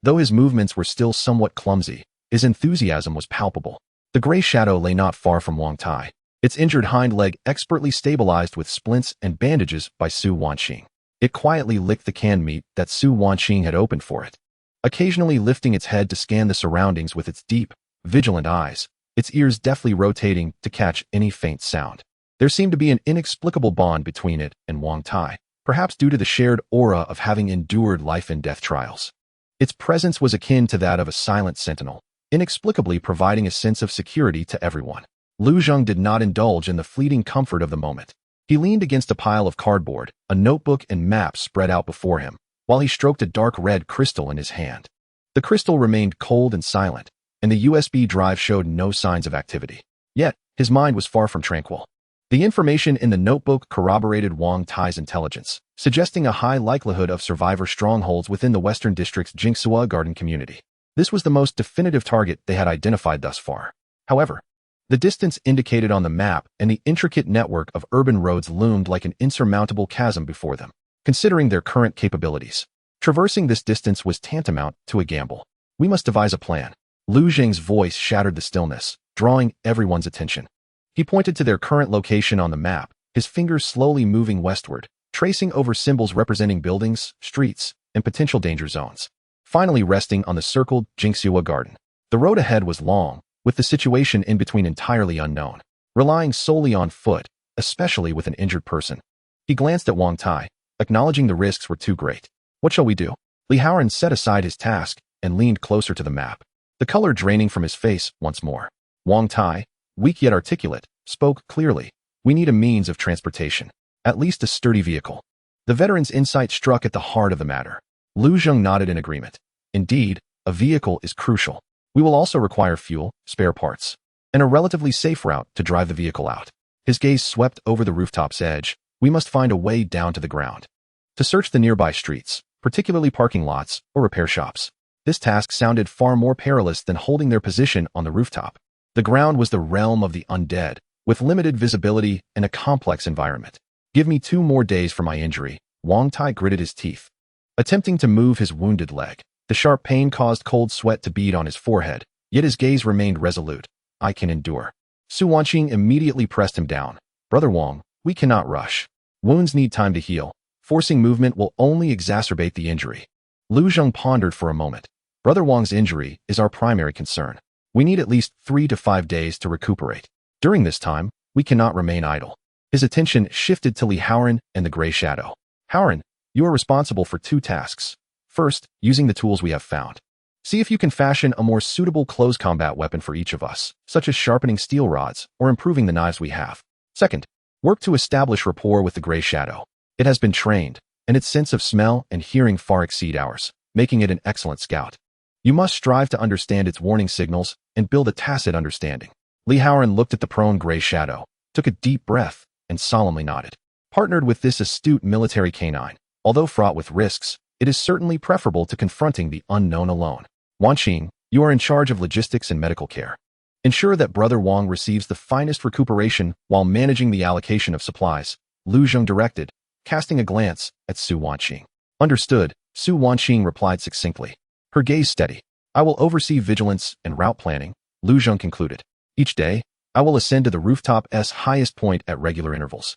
Though his movements were still somewhat clumsy, his enthusiasm was palpable. The Gray Shadow lay not far from Wang Tai, its injured hind leg expertly stabilized with splints and bandages by Su Wanqing. It quietly licked the canned meat that Su Wanqing had opened for it, occasionally lifting its head to scan the surroundings with its deep, vigilant eyes, its ears deftly rotating to catch any faint sound. There seemed to be an inexplicable bond between it and Wang Tai, perhaps due to the shared aura of having endured life and death trials. Its presence was akin to that of a silent sentinel, inexplicably providing a sense of security to everyone. Lu Zheng did not indulge in the fleeting comfort of the moment. He leaned against a pile of cardboard, a notebook and map spread out before him, while he stroked a dark red crystal in his hand. The crystal remained cold and silent, and the USB drive showed no signs of activity. Yet, his mind was far from tranquil. The information in the notebook corroborated Wang Tai's intelligence, suggesting a high likelihood of survivor strongholds within the Western District's Jingsua Garden community. This was the most definitive target they had identified thus far. However, the distance indicated on the map and the intricate network of urban roads loomed like an insurmountable chasm before them, considering their current capabilities. Traversing this distance was tantamount to a gamble. We must devise a plan. Lu Zheng's voice shattered the stillness, drawing everyone's attention. He pointed to their current location on the map, his fingers slowly moving westward, tracing over symbols representing buildings, streets, and potential danger zones, finally resting on the circled Jingsua Garden. The road ahead was long, with the situation in between entirely unknown, relying solely on foot, especially with an injured person. He glanced at Wang Tai, acknowledging the risks were too great. What shall we do? Li Haoran set aside his task and leaned closer to the map, the color draining from his face once more. Wang Tai, weak yet articulate, spoke clearly. We need a means of transportation, at least a sturdy vehicle. The veteran's insight struck at the heart of the matter. Lu Zheng nodded in agreement. Indeed, a vehicle is crucial. We will also require fuel, spare parts, and a relatively safe route to drive the vehicle out. His gaze swept over the rooftop's edge. We must find a way down to the ground. To search the nearby streets, particularly parking lots or repair shops. This task sounded far more perilous than holding their position on the rooftop. The ground was the realm of the undead, with limited visibility and a complex environment. Give me 2 more days for my injury. Wang Tai gritted his teeth, attempting to move his wounded leg. The sharp pain caused cold sweat to bead on his forehead, yet his gaze remained resolute. I can endure. Su Wanqing immediately pressed him down. Brother Wang, we cannot rush. Wounds need time to heal. Forcing movement will only exacerbate the injury. Lu Zheng pondered for a moment. Brother Wang's injury is our primary concern. We need at least 3 to 5 days to recuperate. During this time, we cannot remain idle. His attention shifted to Li Haoran and the Gray Shadow. Haoran, you are responsible for 2 tasks. First, using the tools we have found. See if you can fashion a more suitable close combat weapon for each of us, such as sharpening steel rods or improving the knives we have. Second, work to establish rapport with the Gray Shadow. It has been trained, and its sense of smell and hearing far exceed ours, making it an excellent scout. You must strive to understand its warning signals and build a tacit understanding. Li Haoran looked at the prone Gray Shadow, took a deep breath, and solemnly nodded. Partnered with this astute military canine, although fraught with risks, it is certainly preferable to confronting the unknown alone. Wanqing, you are in charge of logistics and medical care. Ensure that Brother Wang receives the finest recuperation while managing the allocation of supplies, Lu Zheng directed, casting a glance at Su Wanqing. Understood, Su Wanqing replied succinctly. Her gaze steady. I will oversee vigilance and route planning, Lu Zheng concluded. Each day, I will ascend to the rooftop's highest point at regular intervals,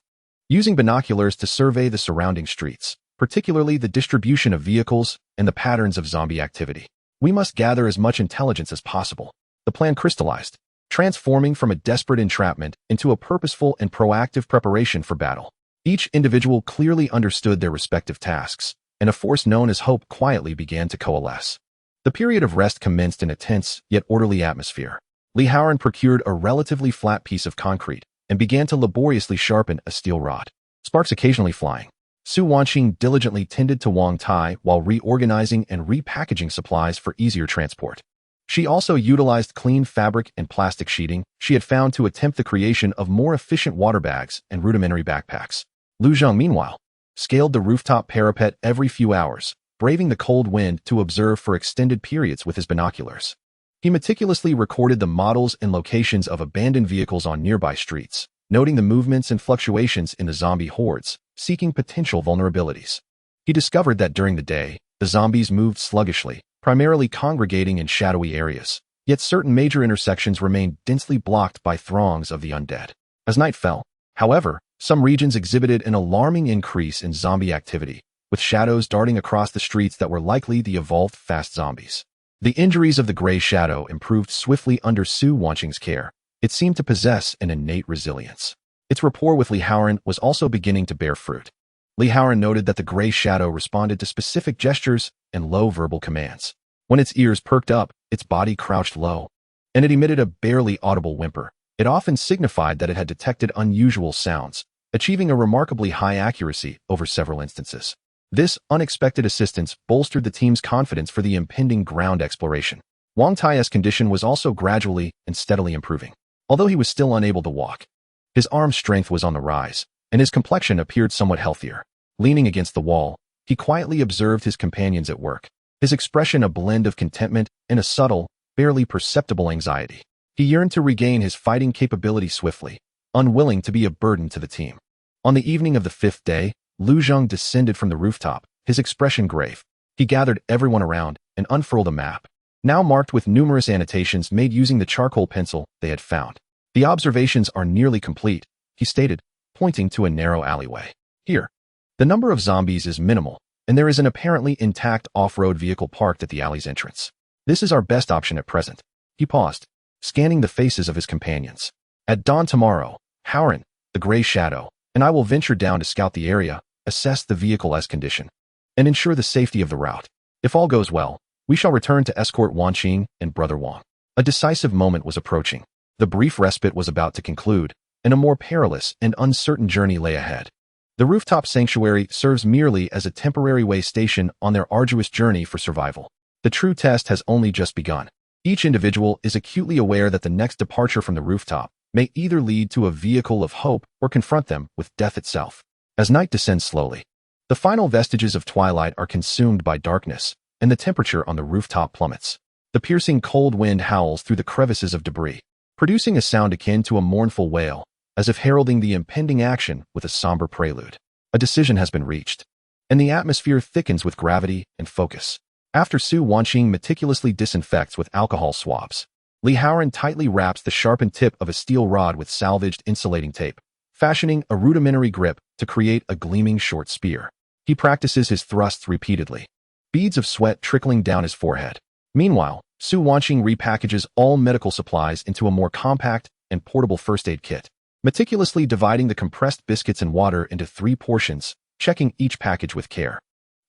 using binoculars to survey the surrounding streets, particularly the distribution of vehicles and the patterns of zombie activity. We must gather as much intelligence as possible. The plan crystallized, transforming from a desperate entrapment into a purposeful and proactive preparation for battle. Each individual clearly understood their respective tasks, and a force known as hope quietly began to coalesce. The period of rest commenced in a tense yet orderly atmosphere. Li Haoran procured a relatively flat piece of concrete and began to laboriously sharpen a steel rod, sparks occasionally flying. Su Wanqing diligently tended to Wang Tai while reorganizing and repackaging supplies for easier transport. She also utilized clean fabric and plastic sheeting she had found to attempt the creation of more efficient water bags and rudimentary backpacks. Lu Zheng, meanwhile, scaled the rooftop parapet every few hours, braving the cold wind to observe for extended periods with his binoculars. He meticulously recorded the models and locations of abandoned vehicles on nearby streets, noting the movements and fluctuations in the zombie hordes, seeking potential vulnerabilities. He discovered that during the day, the zombies moved sluggishly, primarily congregating in shadowy areas, yet certain major intersections remained densely blocked by throngs of the undead. As night fell, however, some regions exhibited an alarming increase in zombie activity, with shadows darting across the streets that were likely the evolved fast zombies. The injuries of the Gray Shadow improved swiftly under Su Wanqing's care. It seemed to possess an innate resilience. Its rapport with Li Haoran was also beginning to bear fruit. Li Haoran noted that the Gray Shadow responded to specific gestures and low verbal commands. When its ears perked up, its body crouched low, and it emitted a barely audible whimper. It often signified that it had detected unusual sounds, achieving a remarkably high accuracy over several instances. This unexpected assistance bolstered the team's confidence for the impending ground exploration. Wang Tai's condition was also gradually and steadily improving. Although he was still unable to walk, his arm strength was on the rise, and his complexion appeared somewhat healthier. Leaning against the wall, he quietly observed his companions at work, his expression a blend of contentment and a subtle, barely perceptible anxiety. He yearned to regain his fighting capability swiftly, unwilling to be a burden to the team. On the evening of the 5th day, Lu Zheng descended from the rooftop, his expression grave. He gathered everyone around and unfurled a map, now marked with numerous annotations made using the charcoal pencil they had found. The observations are nearly complete, he stated, pointing to a narrow alleyway. Here, the number of zombies is minimal, and there is an apparently intact off-road vehicle parked at the alley's entrance. This is our best option at present. He paused, scanning the faces of his companions. At dawn tomorrow, Haoran, the Gray Shadow, and I will venture down to scout the area, assess the vehicle's condition, and ensure the safety of the route. If all goes well, we shall return to escort Wanqing and Brother Wang. A decisive moment was approaching. The brief respite was about to conclude, and a more perilous and uncertain journey lay ahead. The rooftop sanctuary serves merely as a temporary way station on their arduous journey for survival. The true test has only just begun. Each individual is acutely aware that the next departure from the rooftop may either lead to a vehicle of hope or confront them with death itself. As night descends slowly, the final vestiges of twilight are consumed by darkness, and the temperature on the rooftop plummets. The piercing cold wind howls through the crevices of debris, producing a sound akin to a mournful wail, as if heralding the impending action with a somber prelude. A decision has been reached, and the atmosphere thickens with gravity and focus. After Su Wanqing meticulously disinfects with alcohol swabs, Li Haoran tightly wraps the sharpened tip of a steel rod with salvaged insulating tape, fashioning a rudimentary grip to create a gleaming short spear. He practices his thrusts repeatedly, beads of sweat trickling down his forehead. Meanwhile, Su Wanqing repackages all medical supplies into a more compact and portable first aid kit, meticulously dividing the compressed biscuits and water into 3 portions, checking each package with care.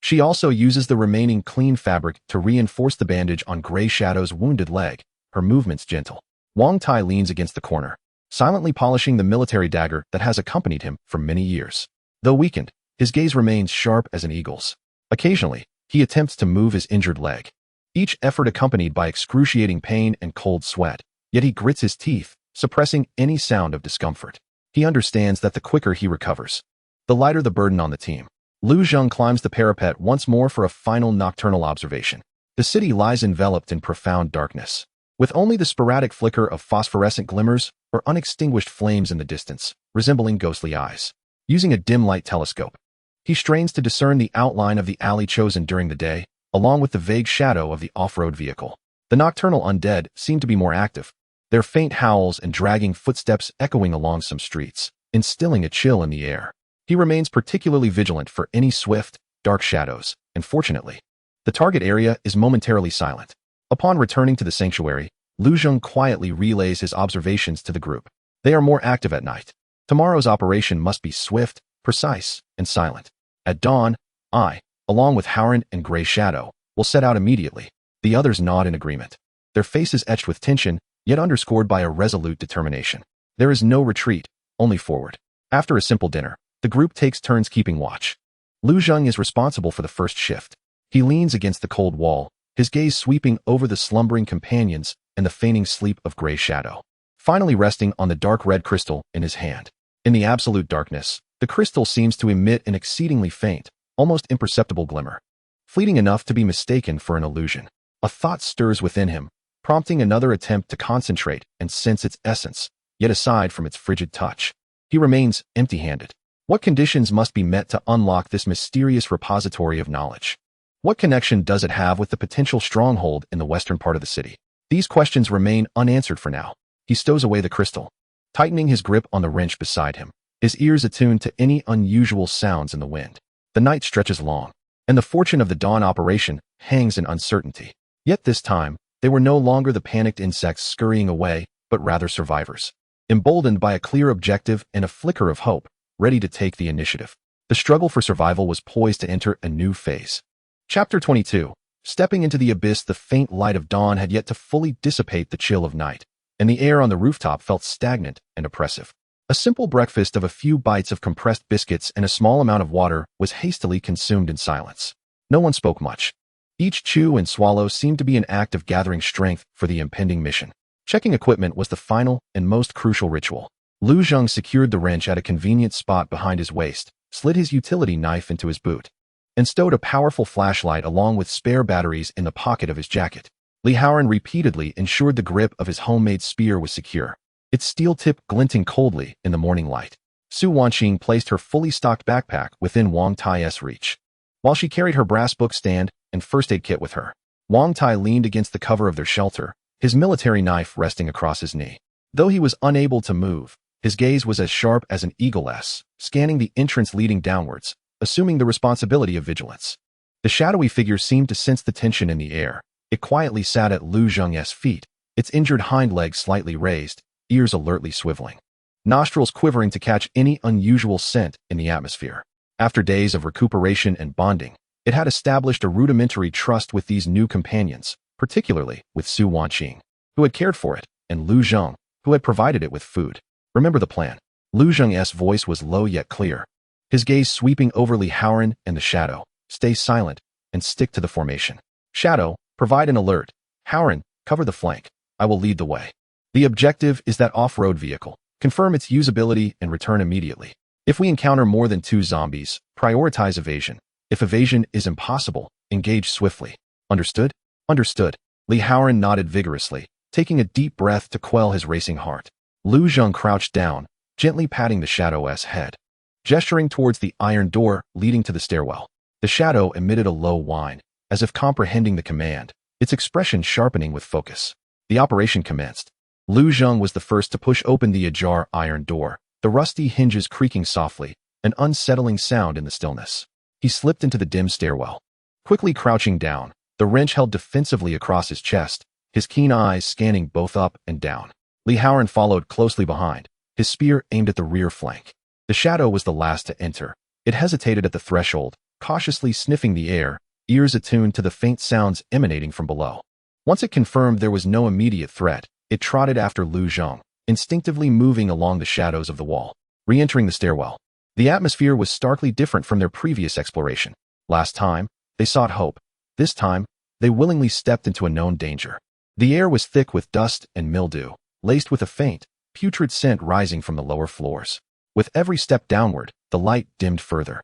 She also uses the remaining clean fabric to reinforce the bandage on Gray Shadow's wounded leg, her movements gentle. Wang Tai leans against the corner, silently polishing the military dagger that has accompanied him for many years. Though weakened, his gaze remains sharp as an eagle's. Occasionally, he attempts to move his injured leg, each effort accompanied by excruciating pain and cold sweat, yet he grits his teeth, suppressing any sound of discomfort. He understands that the quicker he recovers, the lighter the burden on the team. Lu Zheng climbs the parapet once more for a final nocturnal observation. The city lies enveloped in profound darkness, with only the sporadic flicker of phosphorescent glimmers or unextinguished flames in the distance, resembling ghostly eyes. Using a dim light telescope, he strains to discern the outline of the alley chosen during the day, along with the vague shadow of the off-road vehicle. The nocturnal undead seem to be more active, their faint howls and dragging footsteps echoing along some streets, instilling a chill in the air. He remains particularly vigilant for any swift, dark shadows, and fortunately, the target area is momentarily silent. Upon returning to the sanctuary, Lu Zheng quietly relays his observations to the group. They are more active at night. Tomorrow's operation must be swift, precise, and silent. At dawn, I, along with Haoran and Gray Shadow, will set out immediately. The others nod in agreement, their faces etched with tension, yet underscored by a resolute determination. There is no retreat, only forward. After a simple dinner, the group takes turns keeping watch. Lu Zheng is responsible for the first shift. He leans against the cold wall, his gaze sweeping over the slumbering companions and the feigning sleep of Gray Shadow, finally resting on the dark red crystal in his hand. In the absolute darkness, the crystal seems to emit an exceedingly faint, almost imperceptible glimmer, fleeting enough to be mistaken for an illusion. A thought stirs within him, prompting another attempt to concentrate and sense its essence, yet aside from its frigid touch, he remains empty-handed. What conditions must be met to unlock this mysterious repository of knowledge? What connection does it have with the potential stronghold in the western part of the city? These questions remain unanswered for now. He stows away the crystal, tightening his grip on the wrench beside him, his ears attuned to any unusual sounds in the wind. The night stretches long, and the fortune of the dawn operation hangs in uncertainty. Yet this time, they were no longer the panicked insects scurrying away, but rather survivors, emboldened by a clear objective and a flicker of hope, ready to take the initiative. The struggle for survival was poised to enter a new phase. Chapter 22. Stepping into the abyss, the faint light of dawn had yet to fully dissipate the chill of night, and the air on the rooftop felt stagnant and oppressive. A simple breakfast of a few bites of compressed biscuits and a small amount of water was hastily consumed in silence. No one spoke much. Each chew and swallow seemed to be an act of gathering strength for the impending mission. Checking equipment was the final and most crucial ritual. Lu Zheng secured the wrench at a convenient spot behind his waist, slid his utility knife into his boot, and stowed a powerful flashlight along with spare batteries in the pocket of his jacket. Li Haoran repeatedly ensured the grip of his homemade spear was secure, its steel tip glinting coldly in the morning light. Su Wanqing placed her fully stocked backpack within Wang Tai's reach, while she carried her brass book stand and first aid kit with her. Wang Tai leaned against the cover of their shelter, his military knife resting across his knee. Though he was unable to move, his gaze was as sharp as an eagle's, scanning the entrance leading downwards, assuming the responsibility of vigilance. The shadowy figure seemed to sense the tension in the air. It quietly sat at Lu Zheng's feet, its injured hind leg slightly raised, ears alertly swiveling, nostrils quivering to catch any unusual scent in the atmosphere. After days of recuperation and bonding, it had established a rudimentary trust with these new companions, particularly with Su Wanqing, who had cared for it, and Lu Zheng, who had provided it with food. Remember the plan. Lu Zheng's voice was low yet clear, his gaze sweeping over Li Haoran and the Shadow. Stay silent and stick to the formation. Shadow, provide an alert. Haoran, cover the flank. I will lead the way. The objective is that off-road vehicle. Confirm its usability and return immediately. If we encounter more than 2 zombies, prioritize evasion. If evasion is impossible, engage swiftly. Understood? Understood. Li Haoran nodded vigorously, taking a deep breath to quell his racing heart. Lu Zheng crouched down, gently patting the Shadow's head, gesturing towards the iron door leading to the stairwell. The Shadow emitted a low whine, as if comprehending the command, its expression sharpening with focus. The operation commenced. Lu Zheng was the first to push open the ajar iron door, the rusty hinges creaking softly, an unsettling sound in the stillness. He slipped into the dim stairwell. Quickly crouching down, the wrench held defensively across his chest, his keen eyes scanning both up and down. Li Haoran followed closely behind, his spear aimed at the rear flank. The Shadow was the last to enter. It hesitated at the threshold, cautiously sniffing the air, ears attuned to the faint sounds emanating from below. Once it confirmed there was no immediate threat, it trotted after Lu Zheng, instinctively moving along the shadows of the wall, re-entering the stairwell. The atmosphere was starkly different from their previous exploration. Last time, they sought hope. This time, they willingly stepped into a known danger. The air was thick with dust and mildew, laced with a faint, putrid scent rising from the lower floors. With every step downward, the light dimmed further,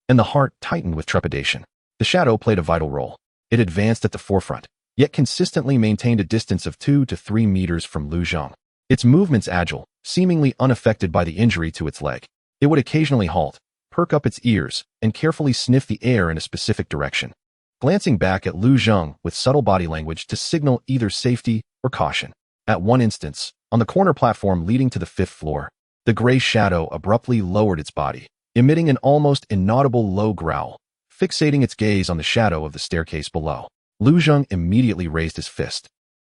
and the heart tightened with trepidation. The Shadow played a vital role. It advanced at the forefront, yet consistently maintained a distance of 2 to 3 meters from Lu Zheng. Its movements agile, seemingly unaffected by the injury to its leg. It would occasionally halt, perk up its ears, and carefully sniff the air in a specific direction, glancing back at Lu Zheng with subtle body language to signal either safety or caution. At one instance, on the corner platform leading to the 5th floor, the gray Shadow abruptly lowered its body, emitting an almost inaudible low growl, fixating its gaze on the shadow of the staircase below. Lu Zheng immediately raised his fist,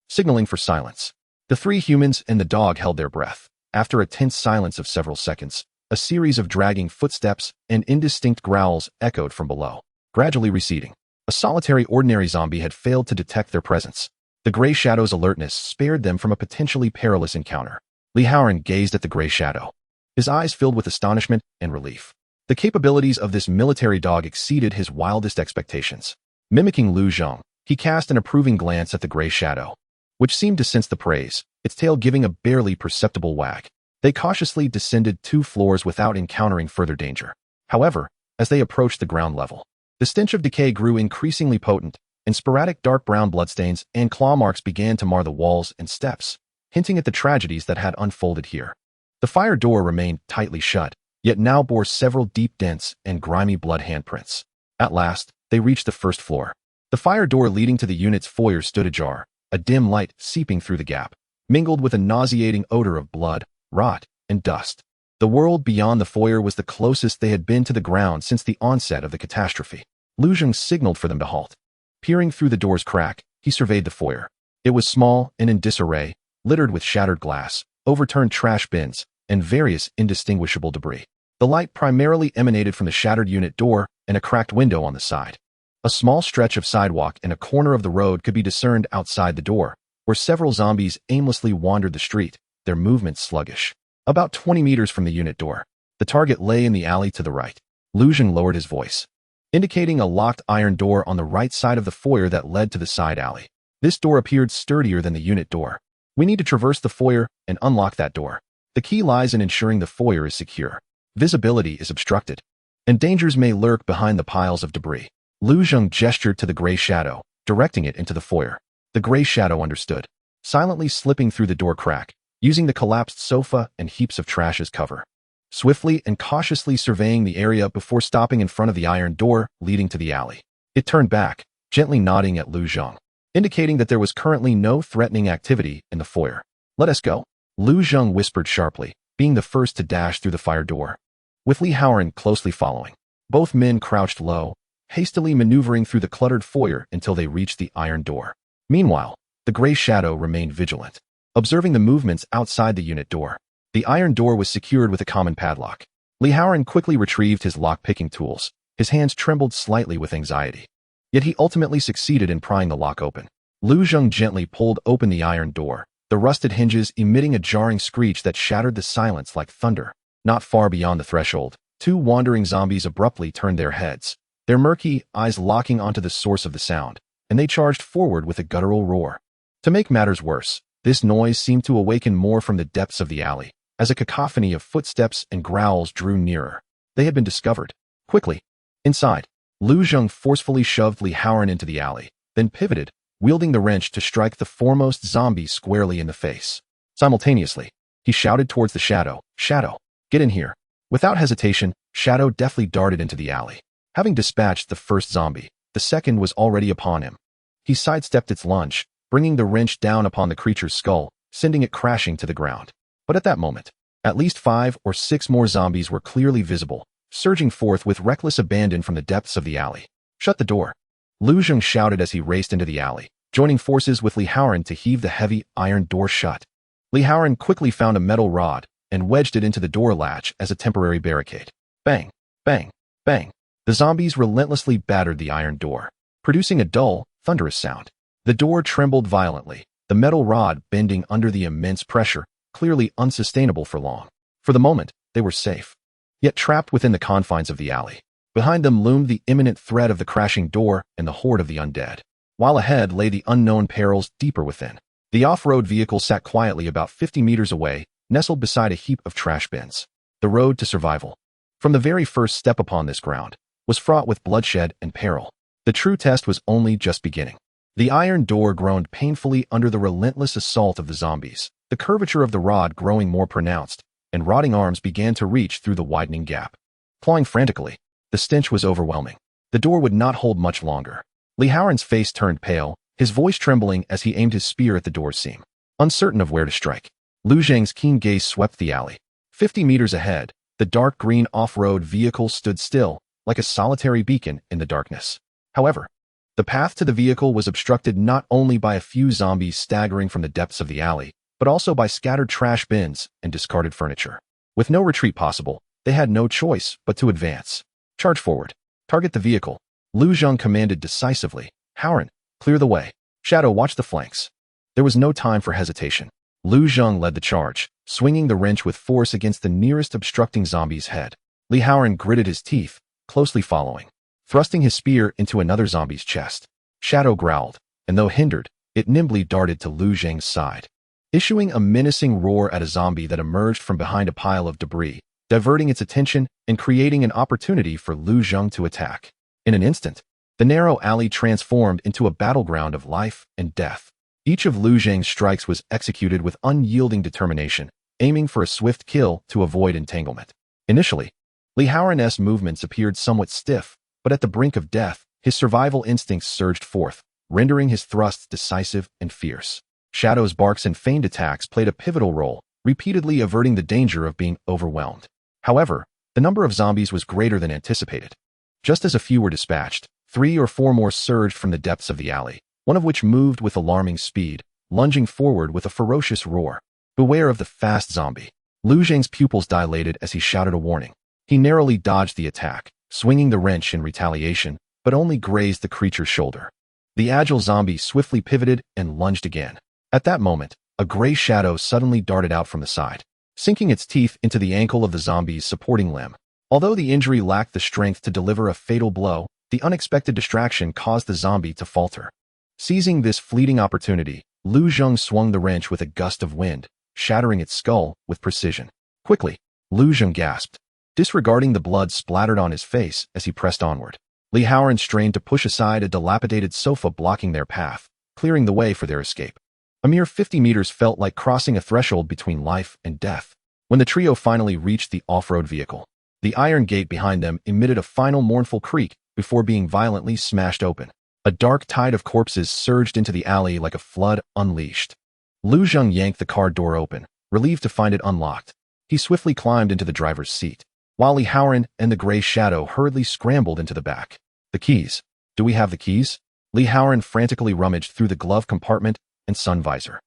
signaling for silence. The 3 humans and the dog held their breath. After a tense silence of several seconds, a series of dragging footsteps and indistinct growls echoed from below, gradually receding. A solitary ordinary zombie had failed to detect their presence. The gray Shadow's alertness spared them from a potentially perilous encounter. Li Haoran gazed at the gray Shadow, his eyes filled with astonishment and relief. The capabilities of this military dog exceeded his wildest expectations. Mimicking Lu Zheng, he cast an approving glance at the gray Shadow, which seemed to sense the praise, its tail giving a barely perceptible wag. They cautiously descended 2 floors without encountering further danger. However, as they approached the ground level, the stench of decay grew increasingly potent, and sporadic dark brown bloodstains and claw marks began to mar the walls and steps, hinting at the tragedies that had unfolded here. The fire door remained tightly shut, yet now bore several deep dents and grimy blood handprints. At last, they reached the 1st floor. The fire door leading to the unit's foyer stood ajar, a dim light seeping through the gap, mingled with a nauseating odor of blood, rot, and dust. The world beyond the foyer was the closest they had been to the ground since the onset of the catastrophe. Lu Zheng signaled for them to halt. Peering through the door's crack, he surveyed the foyer. It was small and in disarray, littered with shattered glass, overturned trash bins, and various indistinguishable debris. The light primarily emanated from the shattered unit door and a cracked window on the side. A small stretch of sidewalk and a corner of the road could be discerned outside the door, where several zombies aimlessly wandered the street, their movements sluggish. About 20 meters from the unit door, the target lay in the alley to the right. Lu Zheng lowered his voice, indicating a locked iron door on the right side of the foyer that led to the side alley. This door appeared sturdier than the unit door. We need to traverse the foyer and unlock that door. The key lies in ensuring the foyer is secure. Visibility is obstructed, and dangers may lurk behind the piles of debris. Lu Zheng gestured to the gray Shadow, directing it into the foyer. The gray Shadow understood, silently slipping through the door crack, using the collapsed sofa and heaps of trash as cover, swiftly and cautiously surveying the area before stopping in front of the iron door leading to the alley. It turned back, gently nodding at Lu Zheng, indicating that there was currently no threatening activity in the foyer. "Let us go," Lu Zheng whispered sharply, being the first to dash through the fire door, with Li Haoran closely following. Both men crouched low, hastily maneuvering through the cluttered foyer until they reached the iron door. Meanwhile, the gray Shadow remained vigilant, observing the movements outside the unit door. The iron door was secured with a common padlock. Li Haoran quickly retrieved his lock-picking tools. His hands trembled slightly with anxiety. Yet he ultimately succeeded in prying the lock open. Lu Zheng gently pulled open the iron door, the rusted hinges emitting a jarring screech that shattered the silence like thunder. Not far beyond the threshold, 2 wandering zombies abruptly turned their heads, their murky eyes locking onto the source of the sound, and they charged forward with a guttural roar. To make matters worse, This noise seemed to awaken more from the depths of the alley, as a cacophony of footsteps and growls drew nearer. They had been discovered. Quickly. Inside, Lu Zheng forcefully shoved Li Haoran into the alley, then pivoted, wielding the wrench to strike the foremost zombie squarely in the face. Simultaneously, he shouted towards the Shadow, "Shadow, get in here." Without hesitation, Shadow deftly darted into the alley. Having dispatched the first zombie, the second was already upon him. He sidestepped its lunge, bringing the wrench down upon the creature's skull, sending it crashing to the ground. But at that moment, at least 5 or 6 more zombies were clearly visible, surging forth with reckless abandon from the depths of the alley. "Shut the door," Lu Zheng shouted as he raced into the alley, joining forces with Li Haoran to heave the heavy iron door shut. Li Haoran quickly found a metal rod and wedged it into the door latch as a temporary barricade. Bang, bang, bang. The zombies relentlessly battered the iron door, producing a dull, thunderous sound. The door trembled violently, the metal rod bending under the immense pressure, clearly unsustainable for long. For the moment, they were safe, yet trapped within the confines of the alley. Behind them loomed the imminent threat of the crashing door and the horde of the undead, while ahead lay the unknown perils deeper within. The off-road vehicle sat quietly about 50 meters away, nestled beside a heap of trash bins. The road to survival, from the very first step upon this ground, was fraught with bloodshed and peril. The true test was only just beginning. The iron door groaned painfully under the relentless assault of the zombies, the curvature of the rod growing more pronounced, and rotting arms began to reach through the widening gap. Clawing frantically, the stench was overwhelming. The door would not hold much longer. Li Haoran's face turned pale, his voice trembling as he aimed his spear at the door's seam. Uncertain of where to strike, Lu Zheng's keen gaze swept the alley. 50 meters ahead, the dark green off-road vehicle stood still, like a solitary beacon in the darkness. However, the path to the vehicle was obstructed not only by a few zombies staggering from the depths of the alley, but also by scattered trash bins and discarded furniture. With no retreat possible, they had no choice but to advance. "Charge forward. Target the vehicle," Lu Zheng commanded decisively. "Haoran, clear the way. Shadow, watch the flanks." There was no time for hesitation. Lu Zheng led the charge, swinging the wrench with force against the nearest obstructing zombie's head. Li Haoran gritted his teeth, closely following, thrusting his spear into another zombie's chest. Shadow growled, and though hindered, it nimbly darted to Lu Zheng's side, issuing a menacing roar at a zombie that emerged from behind a pile of debris, diverting its attention and creating an opportunity for Lu Zheng to attack. In an instant, the narrow alley transformed into a battleground of life and death. Each of Lu Zheng's strikes was executed with unyielding determination, aiming for a swift kill to avoid entanglement. Initially, Li Haoran's movements appeared somewhat stiff, but at the brink of death, his survival instincts surged forth, rendering his thrusts decisive and fierce. Shadow's barks and feigned attacks played a pivotal role, repeatedly averting the danger of being overwhelmed. However, the number of zombies was greater than anticipated. Just as a few were dispatched, 3 or 4 more surged from the depths of the alley, one of which moved with alarming speed, lunging forward with a ferocious roar. "Beware of the fast zombie." Lu Zheng's pupils dilated as he shouted a warning. He narrowly dodged the attack, swinging the wrench in retaliation, but only grazed the creature's shoulder. The agile zombie swiftly pivoted and lunged again. At that moment, a gray shadow suddenly darted out from the side, sinking its teeth into the ankle of the zombie's supporting limb. Although the injury lacked the strength to deliver a fatal blow, the unexpected distraction caused the zombie to falter. Seizing this fleeting opportunity, Lu Zheng swung the wrench with a gust of wind, shattering its skull with precision. Quickly, Lu Zheng gasped, disregarding the blood splattered on his face as he pressed onward. Li Haoran strained to push aside a dilapidated sofa blocking their path, clearing the way for their escape. A mere 50 meters felt like crossing a threshold between life and death. When the trio finally reached the off-road vehicle, the iron gate behind them emitted a final mournful creak before being violently smashed open. A dark tide of corpses surged into the alley like a flood unleashed. Lu Zheng yanked the car door open, relieved to find it unlocked. He swiftly climbed into the driver's seat, while Li Haoran and the gray shadow hurriedly scrambled into the back. "The keys. Do we have the keys?" Li Haoran frantically rummaged through the glove compartment and sun visor.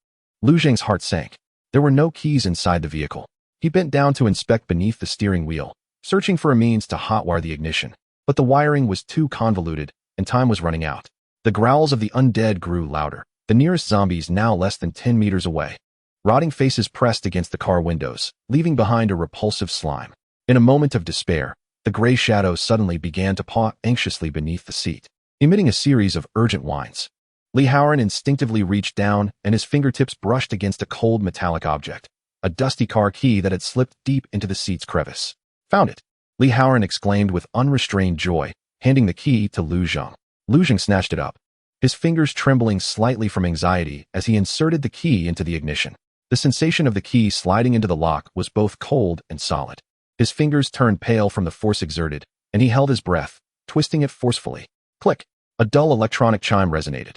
Lu Zheng's heart sank. There were no keys inside the vehicle. He bent down to inspect beneath the steering wheel, searching for a means to hotwire the ignition. But the wiring was too convoluted, and time was running out. The growls of the undead grew louder, the nearest zombies now less than 10 meters away. Rotting faces pressed against the car windows, leaving behind a repulsive slime. In a moment of despair, the gray shadow suddenly began to paw anxiously beneath the seat, emitting a series of urgent whines. Li Haoran instinctively reached down, and his fingertips brushed against a cold metallic object, a dusty car key that had slipped deep into the seat's crevice. Found it! Li Haoran exclaimed with unrestrained joy, handing the key to Lu Zheng. Lu Zheng snatched it up, his fingers trembling slightly from anxiety as he inserted the key into the ignition. The sensation of the key sliding into the lock was both cold and solid. His fingers turned pale from the force exerted, and he held his breath, twisting it forcefully. Click! A dull electronic chime resonated,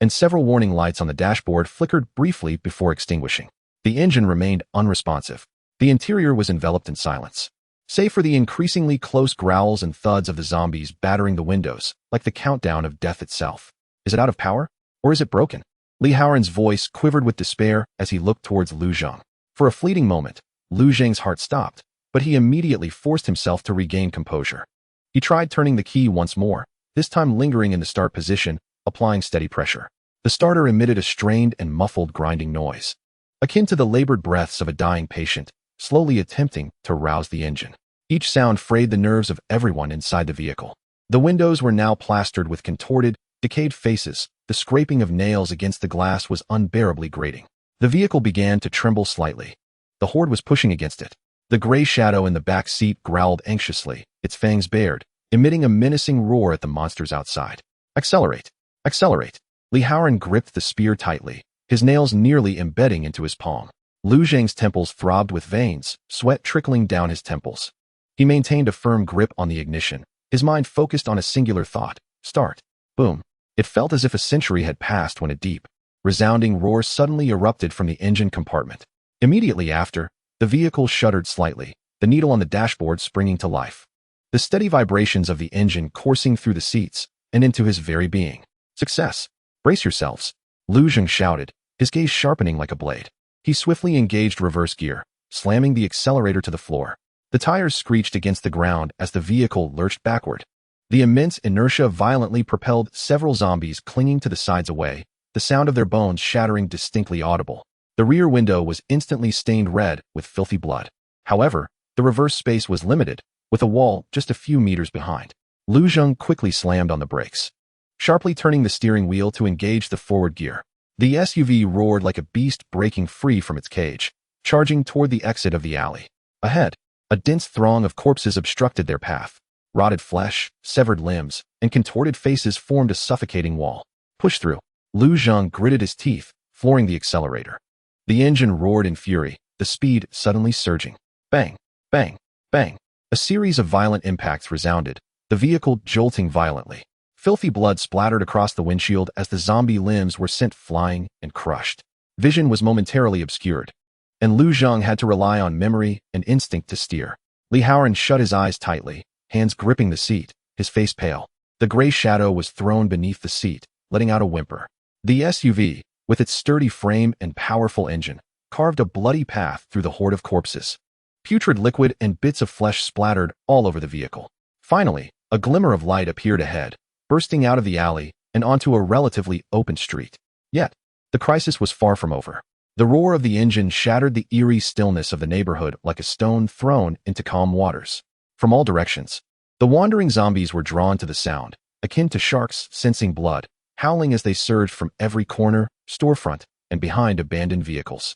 and several warning lights on the dashboard flickered briefly before extinguishing. The engine remained unresponsive. The interior was enveloped in silence, save for the increasingly close growls and thuds of the zombies battering the windows, like the countdown of death itself. Is it out of power? Or is it broken? Li Haoran's voice quivered with despair as he looked towards Lu Zheng. For a fleeting moment, Lu Zheng's heart stopped, but he immediately forced himself to regain composure. He tried turning the key once more, this time lingering in the start position, applying steady pressure. The starter emitted a strained and muffled grinding noise, akin to the labored breaths of a dying patient, slowly attempting to rouse the engine. Each sound frayed the nerves of everyone inside the vehicle. The windows were now plastered with contorted, decayed faces. The scraping of nails against the glass was unbearably grating. The vehicle began to tremble slightly. The horde was pushing against it. The gray shadow in the back seat growled anxiously, its fangs bared, emitting a menacing roar at the monsters outside. Accelerate! Accelerate! Li Haoran gripped the spear tightly, his nails nearly embedding into his palm. Lu Zheng's temples throbbed with veins, sweat trickling down his temples. He maintained a firm grip on the ignition, his mind focused on a singular thought. Start. Boom. It felt as if a century had passed when a deep, resounding roar suddenly erupted from the engine compartment. Immediately after, the vehicle shuddered slightly, the needle on the dashboard springing to life. The steady vibrations of the engine coursing through the seats and into his very being. Success! Brace yourselves! Lu Zheng shouted, his gaze sharpening like a blade. He swiftly engaged reverse gear, slamming the accelerator to the floor. The tires screeched against the ground as the vehicle lurched backward. The immense inertia violently propelled several zombies clinging to the sides away, the sound of their bones shattering distinctly audible. The rear window was instantly stained red with filthy blood. However, the reverse space was limited, with a wall just a few meters behind. Lu Zheng quickly slammed on the brakes, sharply turning the steering wheel to engage the forward gear. The SUV roared like a beast breaking free from its cage, charging toward the exit of the alley. Ahead, a dense throng of corpses obstructed their path. Rotted flesh, severed limbs, and contorted faces formed a suffocating wall. Push through. Lu Zheng gritted his teeth, flooring the accelerator. The engine roared in fury, the speed suddenly surging. Bang, bang, bang. A series of violent impacts resounded, the vehicle jolting violently. Filthy blood splattered across the windshield as the zombie limbs were sent flying and crushed. Vision was momentarily obscured, and Lu Zheng had to rely on memory and instinct to steer. Li Haoran shut his eyes tightly, hands gripping the seat, his face pale. The gray shadow was thrown beneath the seat, letting out a whimper. The SUV, with its sturdy frame and powerful engine, carved a bloody path through the horde of corpses. Putrid liquid and bits of flesh splattered all over the vehicle. Finally, a glimmer of light appeared ahead, bursting out of the alley and onto a relatively open street. Yet, the crisis was far from over. The roar of the engine shattered the eerie stillness of the neighborhood like a stone thrown into calm waters. From all directions, the wandering zombies were drawn to the sound, akin to sharks sensing blood, howling as they surged from every corner, storefront, and behind abandoned vehicles.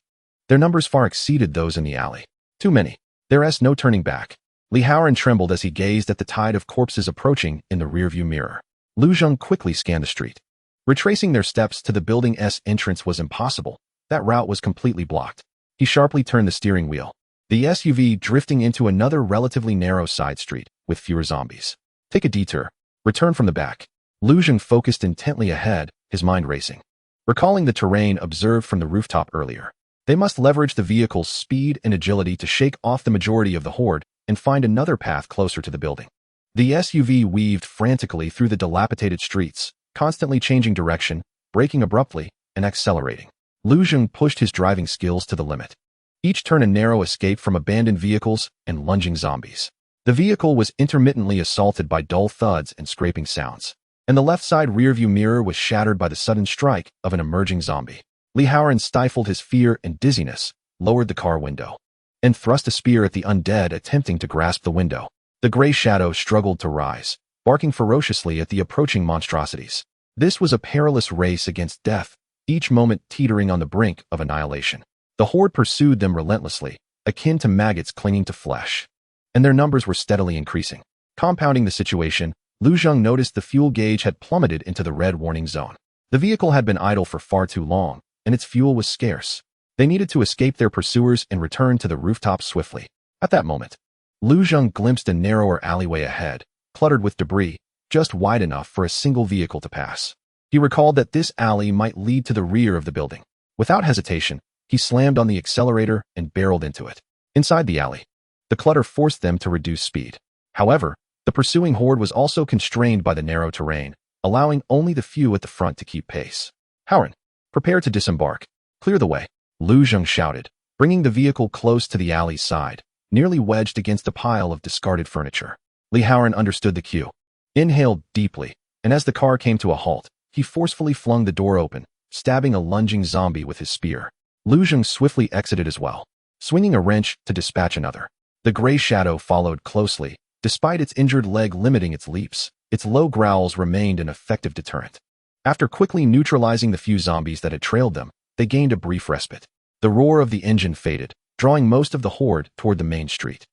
Their numbers far exceeded those in the alley. Too many. There's no turning back. Li Haoran trembled as he gazed at the tide of corpses approaching in the rearview mirror. Lu Zheng quickly scanned the street. Retracing their steps to the building's entrance was impossible. That route was completely blocked. He sharply turned the steering wheel, the SUV drifting into another relatively narrow side street with fewer zombies. Take a detour. Return from the back. Lu Zheng focused intently ahead, his mind racing, recalling the terrain observed from the rooftop earlier. They must leverage the vehicle's speed and agility to shake off the majority of the horde and find another path closer to the building. The SUV weaved frantically through the dilapidated streets, constantly changing direction, braking abruptly, and accelerating. Lu Zheng pushed his driving skills to the limit. Each turn a narrow escape from abandoned vehicles and lunging zombies. The vehicle was intermittently assaulted by dull thuds and scraping sounds, and the left side rearview mirror was shattered by the sudden strike of an emerging zombie. Li Haoran stifled his fear and dizziness, lowered the car window, and thrust a spear at the undead attempting to grasp the window. The gray shadow struggled to rise, barking ferociously at the approaching monstrosities. This was a perilous race against death, each moment teetering on the brink of annihilation. The horde pursued them relentlessly, akin to maggots clinging to flesh. And their numbers were steadily increasing. Compounding the situation, Lu Zheng noticed the fuel gauge had plummeted into the red warning zone. The vehicle had been idle for far too long, and its fuel was scarce. They needed to escape their pursuers and return to the rooftop swiftly. At that moment, Lu Zheng glimpsed a narrower alleyway ahead, cluttered with debris, just wide enough for a single vehicle to pass. He recalled that this alley might lead to the rear of the building. Without hesitation, he slammed on the accelerator and barreled into it. Inside the alley, the clutter forced them to reduce speed. However, the pursuing horde was also constrained by the narrow terrain, allowing only the few at the front to keep pace. Howren, prepare to disembark. Clear the way, Lu Zheng shouted, bringing the vehicle close to the alley's side, nearly wedged against a pile of discarded furniture. Li Howren understood the cue. Inhaled deeply, and as the car came to a halt, he forcefully flung the door open, stabbing a lunging zombie with his spear. Lu Zheng swiftly exited as well, swinging a wrench to dispatch another. The gray shadow followed closely. Despite its injured leg limiting its leaps, its low growls remained an effective deterrent. After quickly neutralizing the few zombies that had trailed them, they gained a brief respite. The roar of the engine faded, drawing most of the horde toward the main street.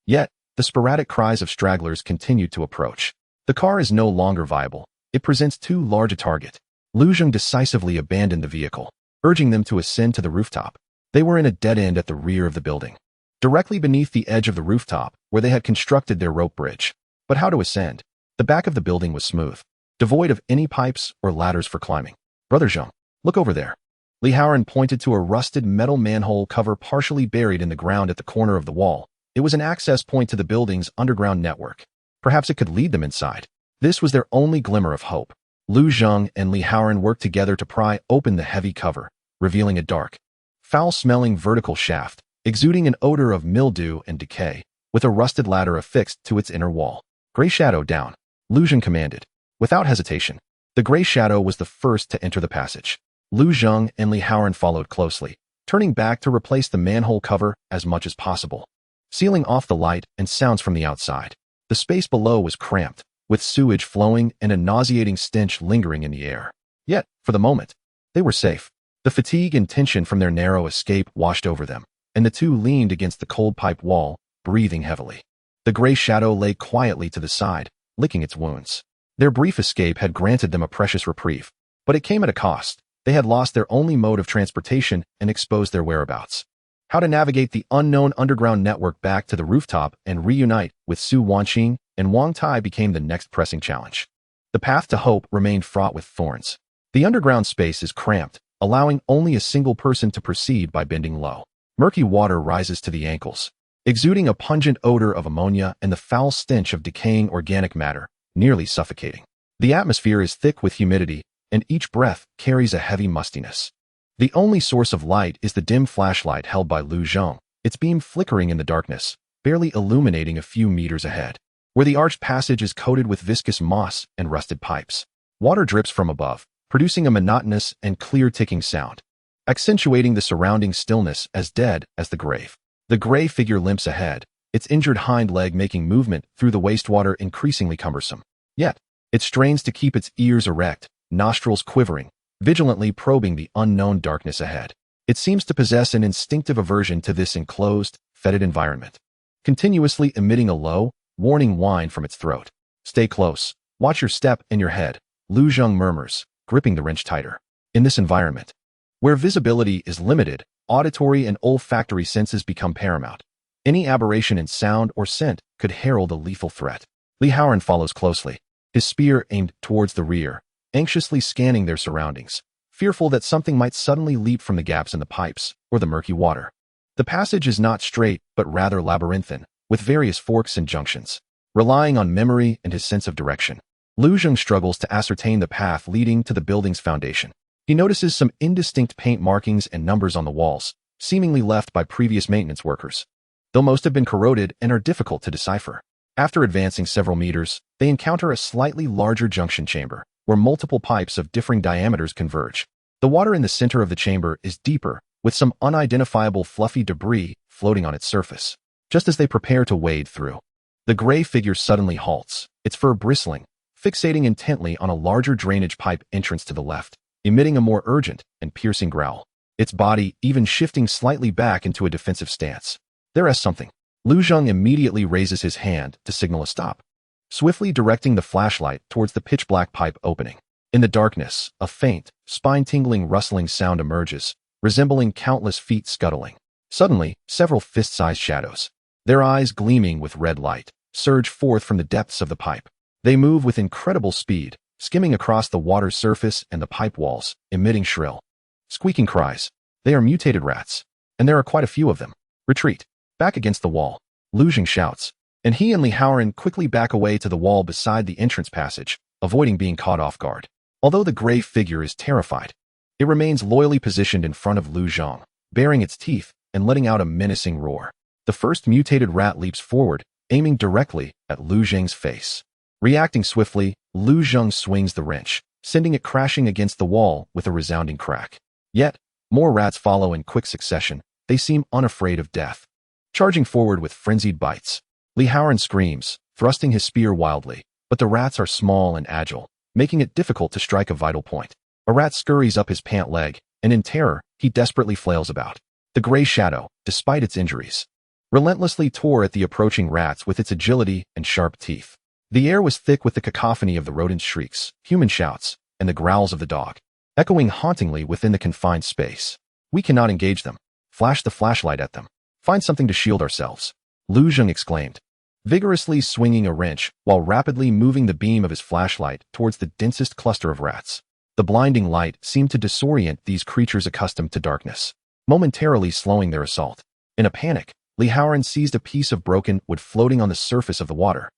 Yet, the sporadic cries of stragglers continued to approach. The car is no longer viable. It presents too large a target. Lu Zheng decisively abandoned the vehicle, urging them to ascend to the rooftop. They were in a dead end at the rear of the building, directly beneath the edge of the rooftop where they had constructed their rope bridge. But how to ascend? The back of the building was smooth, devoid of any pipes or ladders for climbing. Brother Zheng, look over there. Li Howren pointed to a rusted metal manhole cover partially buried in the ground at the corner of the wall. It was an access point to the building's underground network. Perhaps it could lead them inside. This was their only glimmer of hope. Lu Zheng and Li Howren worked together to pry open the heavy cover, revealing a dark, foul-smelling vertical shaft, exuding an odor of mildew and decay, with a rusted ladder affixed to its inner wall. Gray shadow down, Lu Zheng commanded. Without hesitation, the gray shadow was the first to enter the passage. Lu Zheng and Li Howren followed closely, turning back to replace the manhole cover as much as possible, sealing off the light and sounds from the outside. The space below was cramped, with sewage flowing and a nauseating stench lingering in the air. Yet, for the moment, they were safe. The fatigue and tension from their narrow escape washed over them, and the two leaned against the cold pipe wall, breathing heavily. The gray shadow lay quietly to the side, licking its wounds. Their brief escape had granted them a precious reprieve, but it came at a cost. They had lost their only mode of transportation and exposed their whereabouts. How to navigate the unknown underground network back to the rooftop and reunite with Su Wanqing and Wang Tai became the next pressing challenge. The path to hope remained fraught with thorns. The underground space is cramped, allowing only a single person to proceed by bending low. Murky water rises to the ankles, exuding a pungent odor of ammonia and the foul stench of decaying organic matter, nearly suffocating. The atmosphere is thick with humidity, and each breath carries a heavy mustiness. The only source of light is the dim flashlight held by Lu Zheng, its beam flickering in the darkness, barely illuminating a few meters ahead. Where the arched passage is coated with viscous moss and rusted pipes. Water drips from above, producing a monotonous and clear ticking sound, accentuating the surrounding stillness as dead as the grave. The gray figure limps ahead, its injured hind leg making movement through the wastewater increasingly cumbersome. Yet, it strains to keep its ears erect, nostrils quivering, vigilantly probing the unknown darkness ahead. It seems to possess an instinctive aversion to this enclosed, fetid environment, continuously emitting a low, warning whine from its throat. Stay close. Watch your step and your head, Lu Zheng murmurs, gripping the wrench tighter. In this environment, where visibility is limited, auditory and olfactory senses become paramount. Any aberration in sound or scent could herald a lethal threat. Li Howren follows closely, his spear aimed towards the rear, anxiously scanning their surroundings, fearful that something might suddenly leap from the gaps in the pipes or the murky water. The passage is not straight, but rather labyrinthine, with various forks and junctions. Relying on memory and his sense of direction, Lu Zheng struggles to ascertain the path leading to the building's foundation. He notices some indistinct paint markings and numbers on the walls, seemingly left by previous maintenance workers, though most have been corroded and are difficult to decipher. After advancing several meters, they encounter a slightly larger junction chamber, where multiple pipes of differing diameters converge. The water in the center of the chamber is deeper, with some unidentifiable fluffy debris floating on its surface. Just as they prepare to wade through, the gray figure suddenly halts, its fur bristling, fixating intently on a larger drainage pipe entrance to the left, emitting a more urgent and piercing growl, its body even shifting slightly back into a defensive stance. There is something. Lu Zheng immediately raises his hand to signal a stop, swiftly directing the flashlight towards the pitch-black pipe opening. In the darkness, a faint, spine-tingling rustling sound emerges, resembling countless feet scuttling. Suddenly, several fist-sized shadows, their eyes gleaming with red light, surge forth from the depths of the pipe. They move with incredible speed, skimming across the water's surface and the pipe walls, emitting shrill, squeaking cries. They are mutated rats, and there are quite a few of them. Retreat. Back against the wall. Lu Zheng shouts, and he and Li Haoran quickly back away to the wall beside the entrance passage, avoiding being caught off guard. Although the gray figure is terrified, it remains loyally positioned in front of Lu Zheng, baring its teeth and letting out a menacing roar. The first mutated rat leaps forward, aiming directly at Lu Zheng's face. Reacting swiftly, Lu Zheng swings the wrench, sending it crashing against the wall with a resounding crack. Yet, more rats follow in quick succession. They seem unafraid of death, charging forward with frenzied bites. Li Haoran screams, thrusting his spear wildly, but the rats are small and agile, making it difficult to strike a vital point. A rat scurries up his pant leg, and in terror, he desperately flails about. The gray shadow, despite its injuries, relentlessly tore at the approaching rats with its agility and sharp teeth. The air was thick with the cacophony of the rodent's shrieks, human shouts, and the growls of the dog, echoing hauntingly within the confined space. We cannot engage them. Flash the flashlight at them. Find something to shield ourselves, Lu Zheng exclaimed, vigorously swinging a wrench while rapidly moving the beam of his flashlight towards the densest cluster of rats. The blinding light seemed to disorient these creatures accustomed to darkness, momentarily slowing their assault. In a panic, Li Haoran seized a piece of broken wood floating on the surface of the water,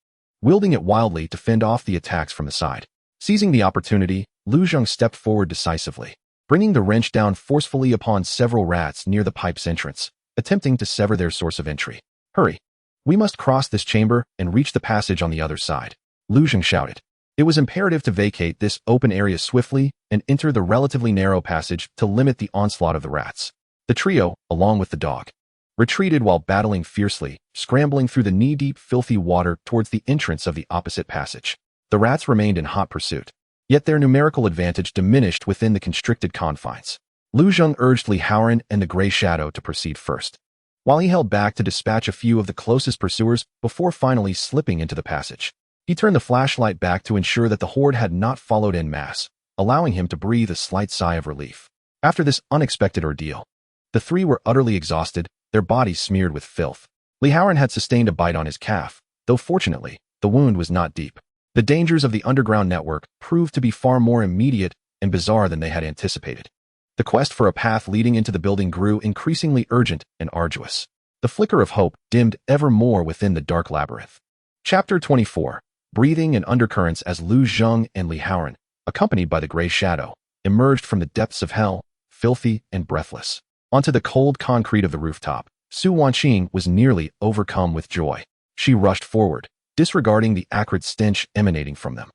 wielding it wildly to fend off the attacks from the side. Seizing the opportunity, Lu Zheng stepped forward decisively, bringing the wrench down forcefully upon several rats near the pipe's entrance, attempting to sever their source of entry. Hurry! We must cross this chamber and reach the passage on the other side, Lu Zheng shouted. It was imperative to vacate this open area swiftly and enter the relatively narrow passage to limit the onslaught of the rats. The trio, along with the dog, retreated while battling fiercely, scrambling through the knee-deep filthy water towards the entrance of the opposite passage. The rats remained in hot pursuit, yet their numerical advantage diminished within the constricted confines. Lu Zheng urged Li Haoran and the Gray Shadow to proceed first, while he held back to dispatch a few of the closest pursuers before finally slipping into the passage. He turned the flashlight back to ensure that the horde had not followed en masse, allowing him to breathe a slight sigh of relief. After this unexpected ordeal, the three were utterly exhausted, their bodies smeared with filth. Li Haoran had sustained a bite on his calf, though fortunately, the wound was not deep. The dangers of the underground network proved to be far more immediate and bizarre than they had anticipated. The quest for a path leading into the building grew increasingly urgent and arduous. The flicker of hope dimmed ever more within the dark labyrinth. Chapter 24. Breathing and undercurrents. As Lu Zheng and Li Haoran, accompanied by the Gray Shadow, emerged from the depths of hell, filthy and breathless, onto the cold concrete of the rooftop, Su Wanqing was nearly overcome with joy. She rushed forward, disregarding the acrid stench emanating from them,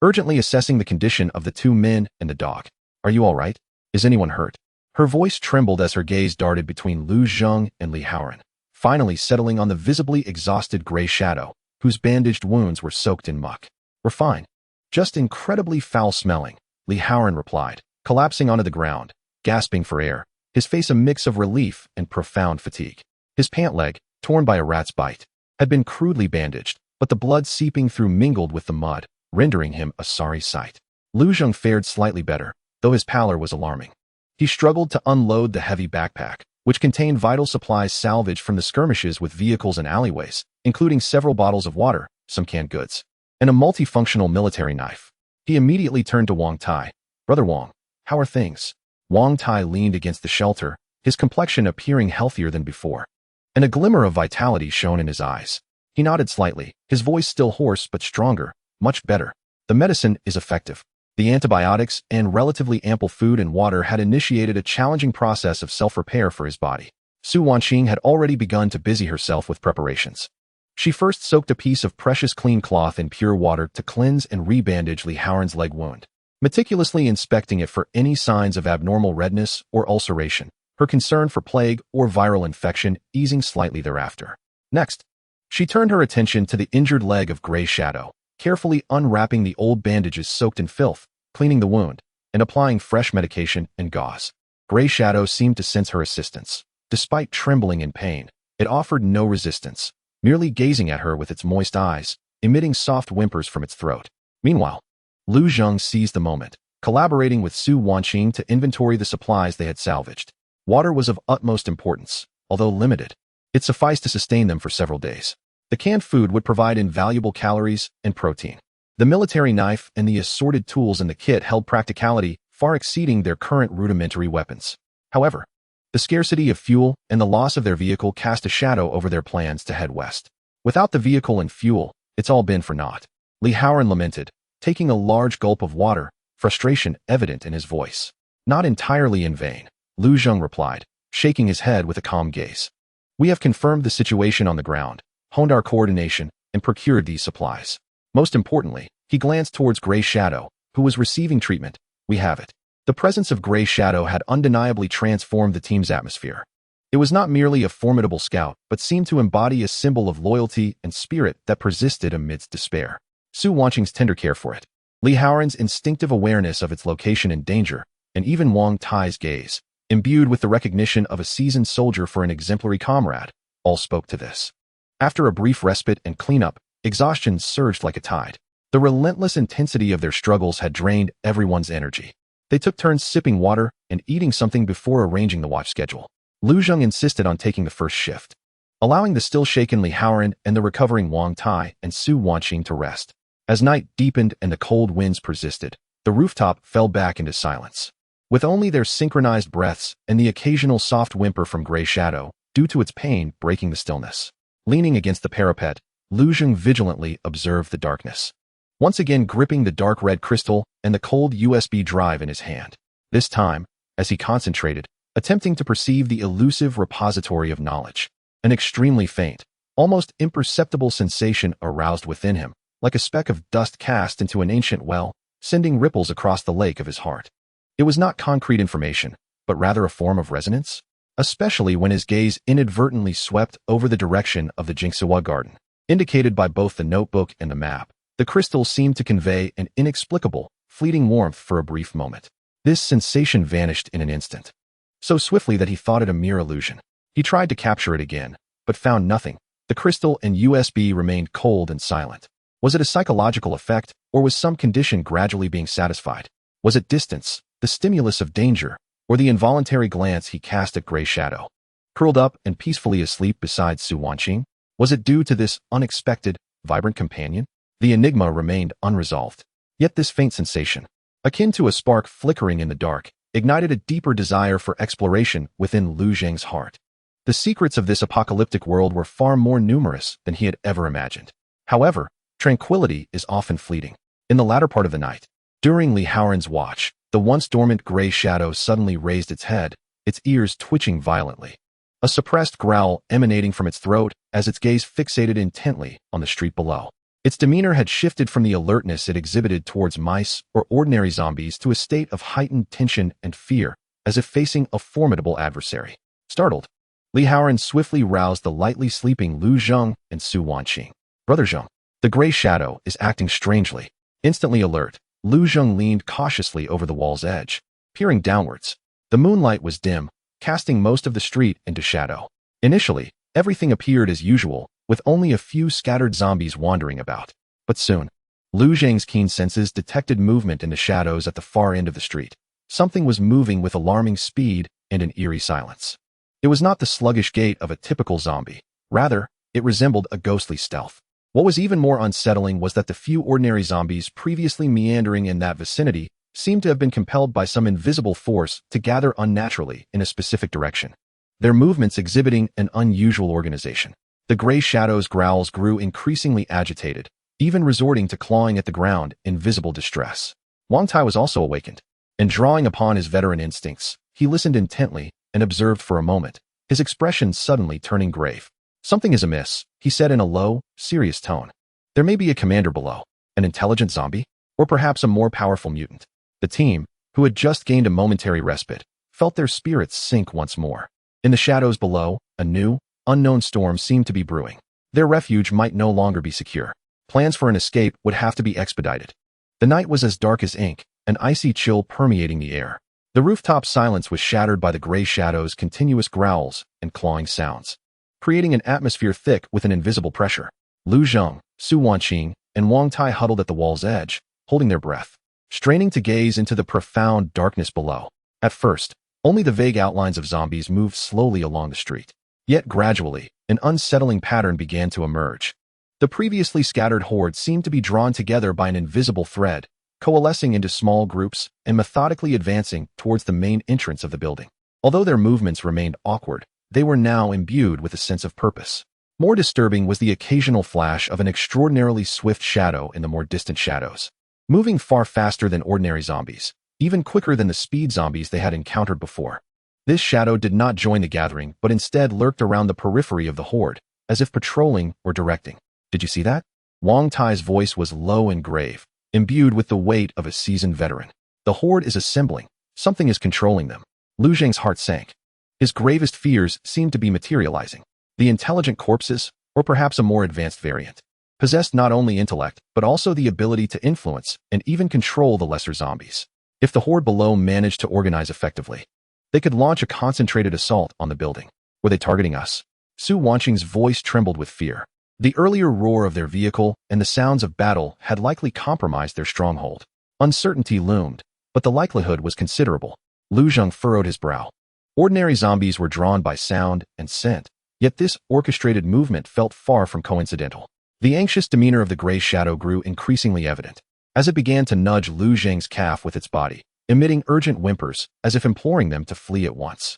urgently assessing the condition of the two men and the dog. Are you all right? Is anyone hurt? Her voice trembled as her gaze darted between Lu Zheng and Li Haoran, finally settling on the visibly exhausted Gray Shadow, whose bandaged wounds were soaked in muck. We're fine. Just incredibly foul-smelling, Li Haoran replied, collapsing onto the ground, gasping for air, his face a mix of relief and profound fatigue. His pant leg, torn by a rat's bite, had been crudely bandaged, but the blood seeping through mingled with the mud, rendering him a sorry sight. Lu Zheng fared slightly better, though his pallor was alarming. He struggled to unload the heavy backpack, which contained vital supplies salvaged from the skirmishes with vehicles and alleyways, including several bottles of water, some canned goods, and a multifunctional military knife. He immediately turned to Wang Tai. Brother Wang, how are things? Wang Tai leaned against the shelter, his complexion appearing healthier than before, and a glimmer of vitality shone in his eyes. He nodded slightly, his voice still hoarse but stronger. Much better. The medicine is effective. The antibiotics and relatively ample food and water had initiated a challenging process of self-repair for his body. Su Wanqing had already begun to busy herself with preparations. She first soaked a piece of precious clean cloth in pure water to cleanse and rebandage Li Haoran's leg wound, meticulously inspecting it for any signs of abnormal redness or ulceration, her concern for plague or viral infection easing slightly thereafter. Next, she turned her attention to the injured leg of Gray Shadow, carefully unwrapping the old bandages soaked in filth, cleaning the wound, and applying fresh medication and gauze. Gray Shadow seemed to sense her assistance. Despite trembling in pain, it offered no resistance, merely gazing at her with its moist eyes, emitting soft whimpers from its throat. Meanwhile, Lu Zheng seized the moment, collaborating with Su Wanqing to inventory the supplies they had salvaged. Water was of utmost importance, although limited. It sufficed to sustain them for several days. The canned food would provide invaluable calories and protein. The military knife and the assorted tools in the kit held practicality far exceeding their current rudimentary weapons. However, the scarcity of fuel and the loss of their vehicle cast a shadow over their plans to head west. Without the vehicle and fuel, it's all been for naught. Li Haoran lamented, taking a large gulp of water, frustration evident in his voice. Not entirely in vain, Lu Zheng replied, shaking his head with a calm gaze. We have confirmed the situation on the ground, honed our coordination, and procured these supplies. Most importantly, he glanced towards Gray Shadow, who was receiving treatment. We have it. The presence of Gray Shadow had undeniably transformed the team's atmosphere. It was not merely a formidable scout, but seemed to embody a symbol of loyalty and spirit that persisted amidst despair. Su Wanqing's tender care for it, Li Haoran's instinctive awareness of its location and danger, and even Wang Tai's gaze, imbued with the recognition of a seasoned soldier for an exemplary comrade, all spoke to this. After a brief respite and cleanup, exhaustion surged like a tide. The relentless intensity of their struggles had drained everyone's energy. They took turns sipping water and eating something before arranging the watch schedule. Lu Zheng insisted on taking the first shift, allowing the still-shaken Li Haoran and the recovering Wang Tai and Su Wanqing to rest. As night deepened and the cold winds persisted, the rooftop fell back into silence. With only their synchronized breaths and the occasional soft whimper from Gray Shadow, due to its pain breaking the stillness. Leaning against the parapet, Lu Zheng vigilantly observed the darkness. Once again gripping the dark red crystal and the cold USB drive in his hand. This time, as he concentrated, attempting to perceive the elusive repository of knowledge. An extremely faint, almost imperceptible sensation aroused within him, like a speck of dust cast into an ancient well, sending ripples across the lake of his heart. It was not concrete information, but rather a form of resonance, especially when his gaze inadvertently swept over the direction of the Jingxiwa garden. Indicated by both the notebook and the map, the crystal seemed to convey an inexplicable, fleeting warmth for a brief moment. This sensation vanished in an instant, so swiftly that he thought it a mere illusion. He tried to capture it again, but found nothing. The crystal and USB remained cold and silent. Was it a psychological effect, or was some condition gradually being satisfied? Was it distance, the stimulus of danger, or the involuntary glance he cast at Gray Shadow? Curled up and peacefully asleep beside Su Wanqing? Was it due to this unexpected, vibrant companion? The enigma remained unresolved. Yet this faint sensation, akin to a spark flickering in the dark, ignited a deeper desire for exploration within Lu Zheng's heart. The secrets of this apocalyptic world were far more numerous than he had ever imagined. However, tranquility is often fleeting. In the latter part of the night, during Li Haoran's watch, the once dormant Gray Shadow suddenly raised its head, its ears twitching violently. A suppressed growl emanating from its throat as its gaze fixated intently on the street below. Its demeanor had shifted from the alertness it exhibited towards mice or ordinary zombies to a state of heightened tension and fear, as if facing a formidable adversary. Startled, Li Haoran swiftly roused the lightly sleeping Lu Zheng and Su Wanqing. Brother Zheng, the Gray Shadow is acting strangely. Instantly alert, Lu Zheng leaned cautiously over the wall's edge, peering downwards. The moonlight was dim, casting most of the street into shadow. Initially, everything appeared as usual, with only a few scattered zombies wandering about. But soon, Lu Zheng's keen senses detected movement in the shadows at the far end of the street. Something was moving with alarming speed and an eerie silence. It was not the sluggish gait of a typical zombie. Rather, it resembled a ghostly stealth. What was even more unsettling was that the few ordinary zombies previously meandering in that vicinity seemed to have been compelled by some invisible force to gather unnaturally in a specific direction, their movements exhibiting an unusual organization. The Gray Shadow's growls grew increasingly agitated, even resorting to clawing at the ground in visible distress. Wang Tai was also awakened, and drawing upon his veteran instincts, he listened intently and observed for a moment, his expression suddenly turning grave. Something is amiss, he said in a low, serious tone. There may be a commander below, an intelligent zombie, or perhaps a more powerful mutant. The team, who had just gained a momentary respite, felt their spirits sink once more. In the shadows below, a new, unknown storm seemed to be brewing. Their refuge might no longer be secure. Plans for an escape would have to be expedited. The night was as dark as ink, an icy chill permeating the air. The rooftop silence was shattered by the gray shadows' continuous growls and clawing sounds, creating an atmosphere thick with an invisible pressure. Lu Zheng, Su Wanqing, and Wang Tai huddled at the wall's edge, holding their breath, straining to gaze into the profound darkness below. At first, only the vague outlines of zombies moved slowly along the street. Yet gradually, an unsettling pattern began to emerge. The previously scattered horde seemed to be drawn together by an invisible thread, coalescing into small groups and methodically advancing towards the main entrance of the building. Although their movements remained awkward, they were now imbued with a sense of purpose. More disturbing was the occasional flash of an extraordinarily swift shadow in the more distant shadows, moving far faster than ordinary zombies, even quicker than the speed zombies they had encountered before. This shadow did not join the gathering, but instead lurked around the periphery of the horde, as if patrolling or directing. Did you see that? Wang Tai's voice was low and grave, imbued with the weight of a seasoned veteran. The horde is assembling. Something is controlling them. Lu Zheng's heart sank. His gravest fears seemed to be materializing. The intelligent corpses, or perhaps a more advanced variant, possessed not only intellect, but also the ability to influence and even control the lesser zombies. If the horde below managed to organize effectively, they could launch a concentrated assault on the building. Were they targeting us? Su Wanqing's voice trembled with fear. The earlier roar of their vehicle and the sounds of battle had likely compromised their stronghold. Uncertainty loomed, but the likelihood was considerable. Lu Zheng furrowed his brow. Ordinary zombies were drawn by sound and scent, yet this orchestrated movement felt far from coincidental. The anxious demeanor of the gray shadow grew increasingly evident, as it began to nudge Lu Zheng's calf with its body, emitting urgent whimpers as if imploring them to flee at once.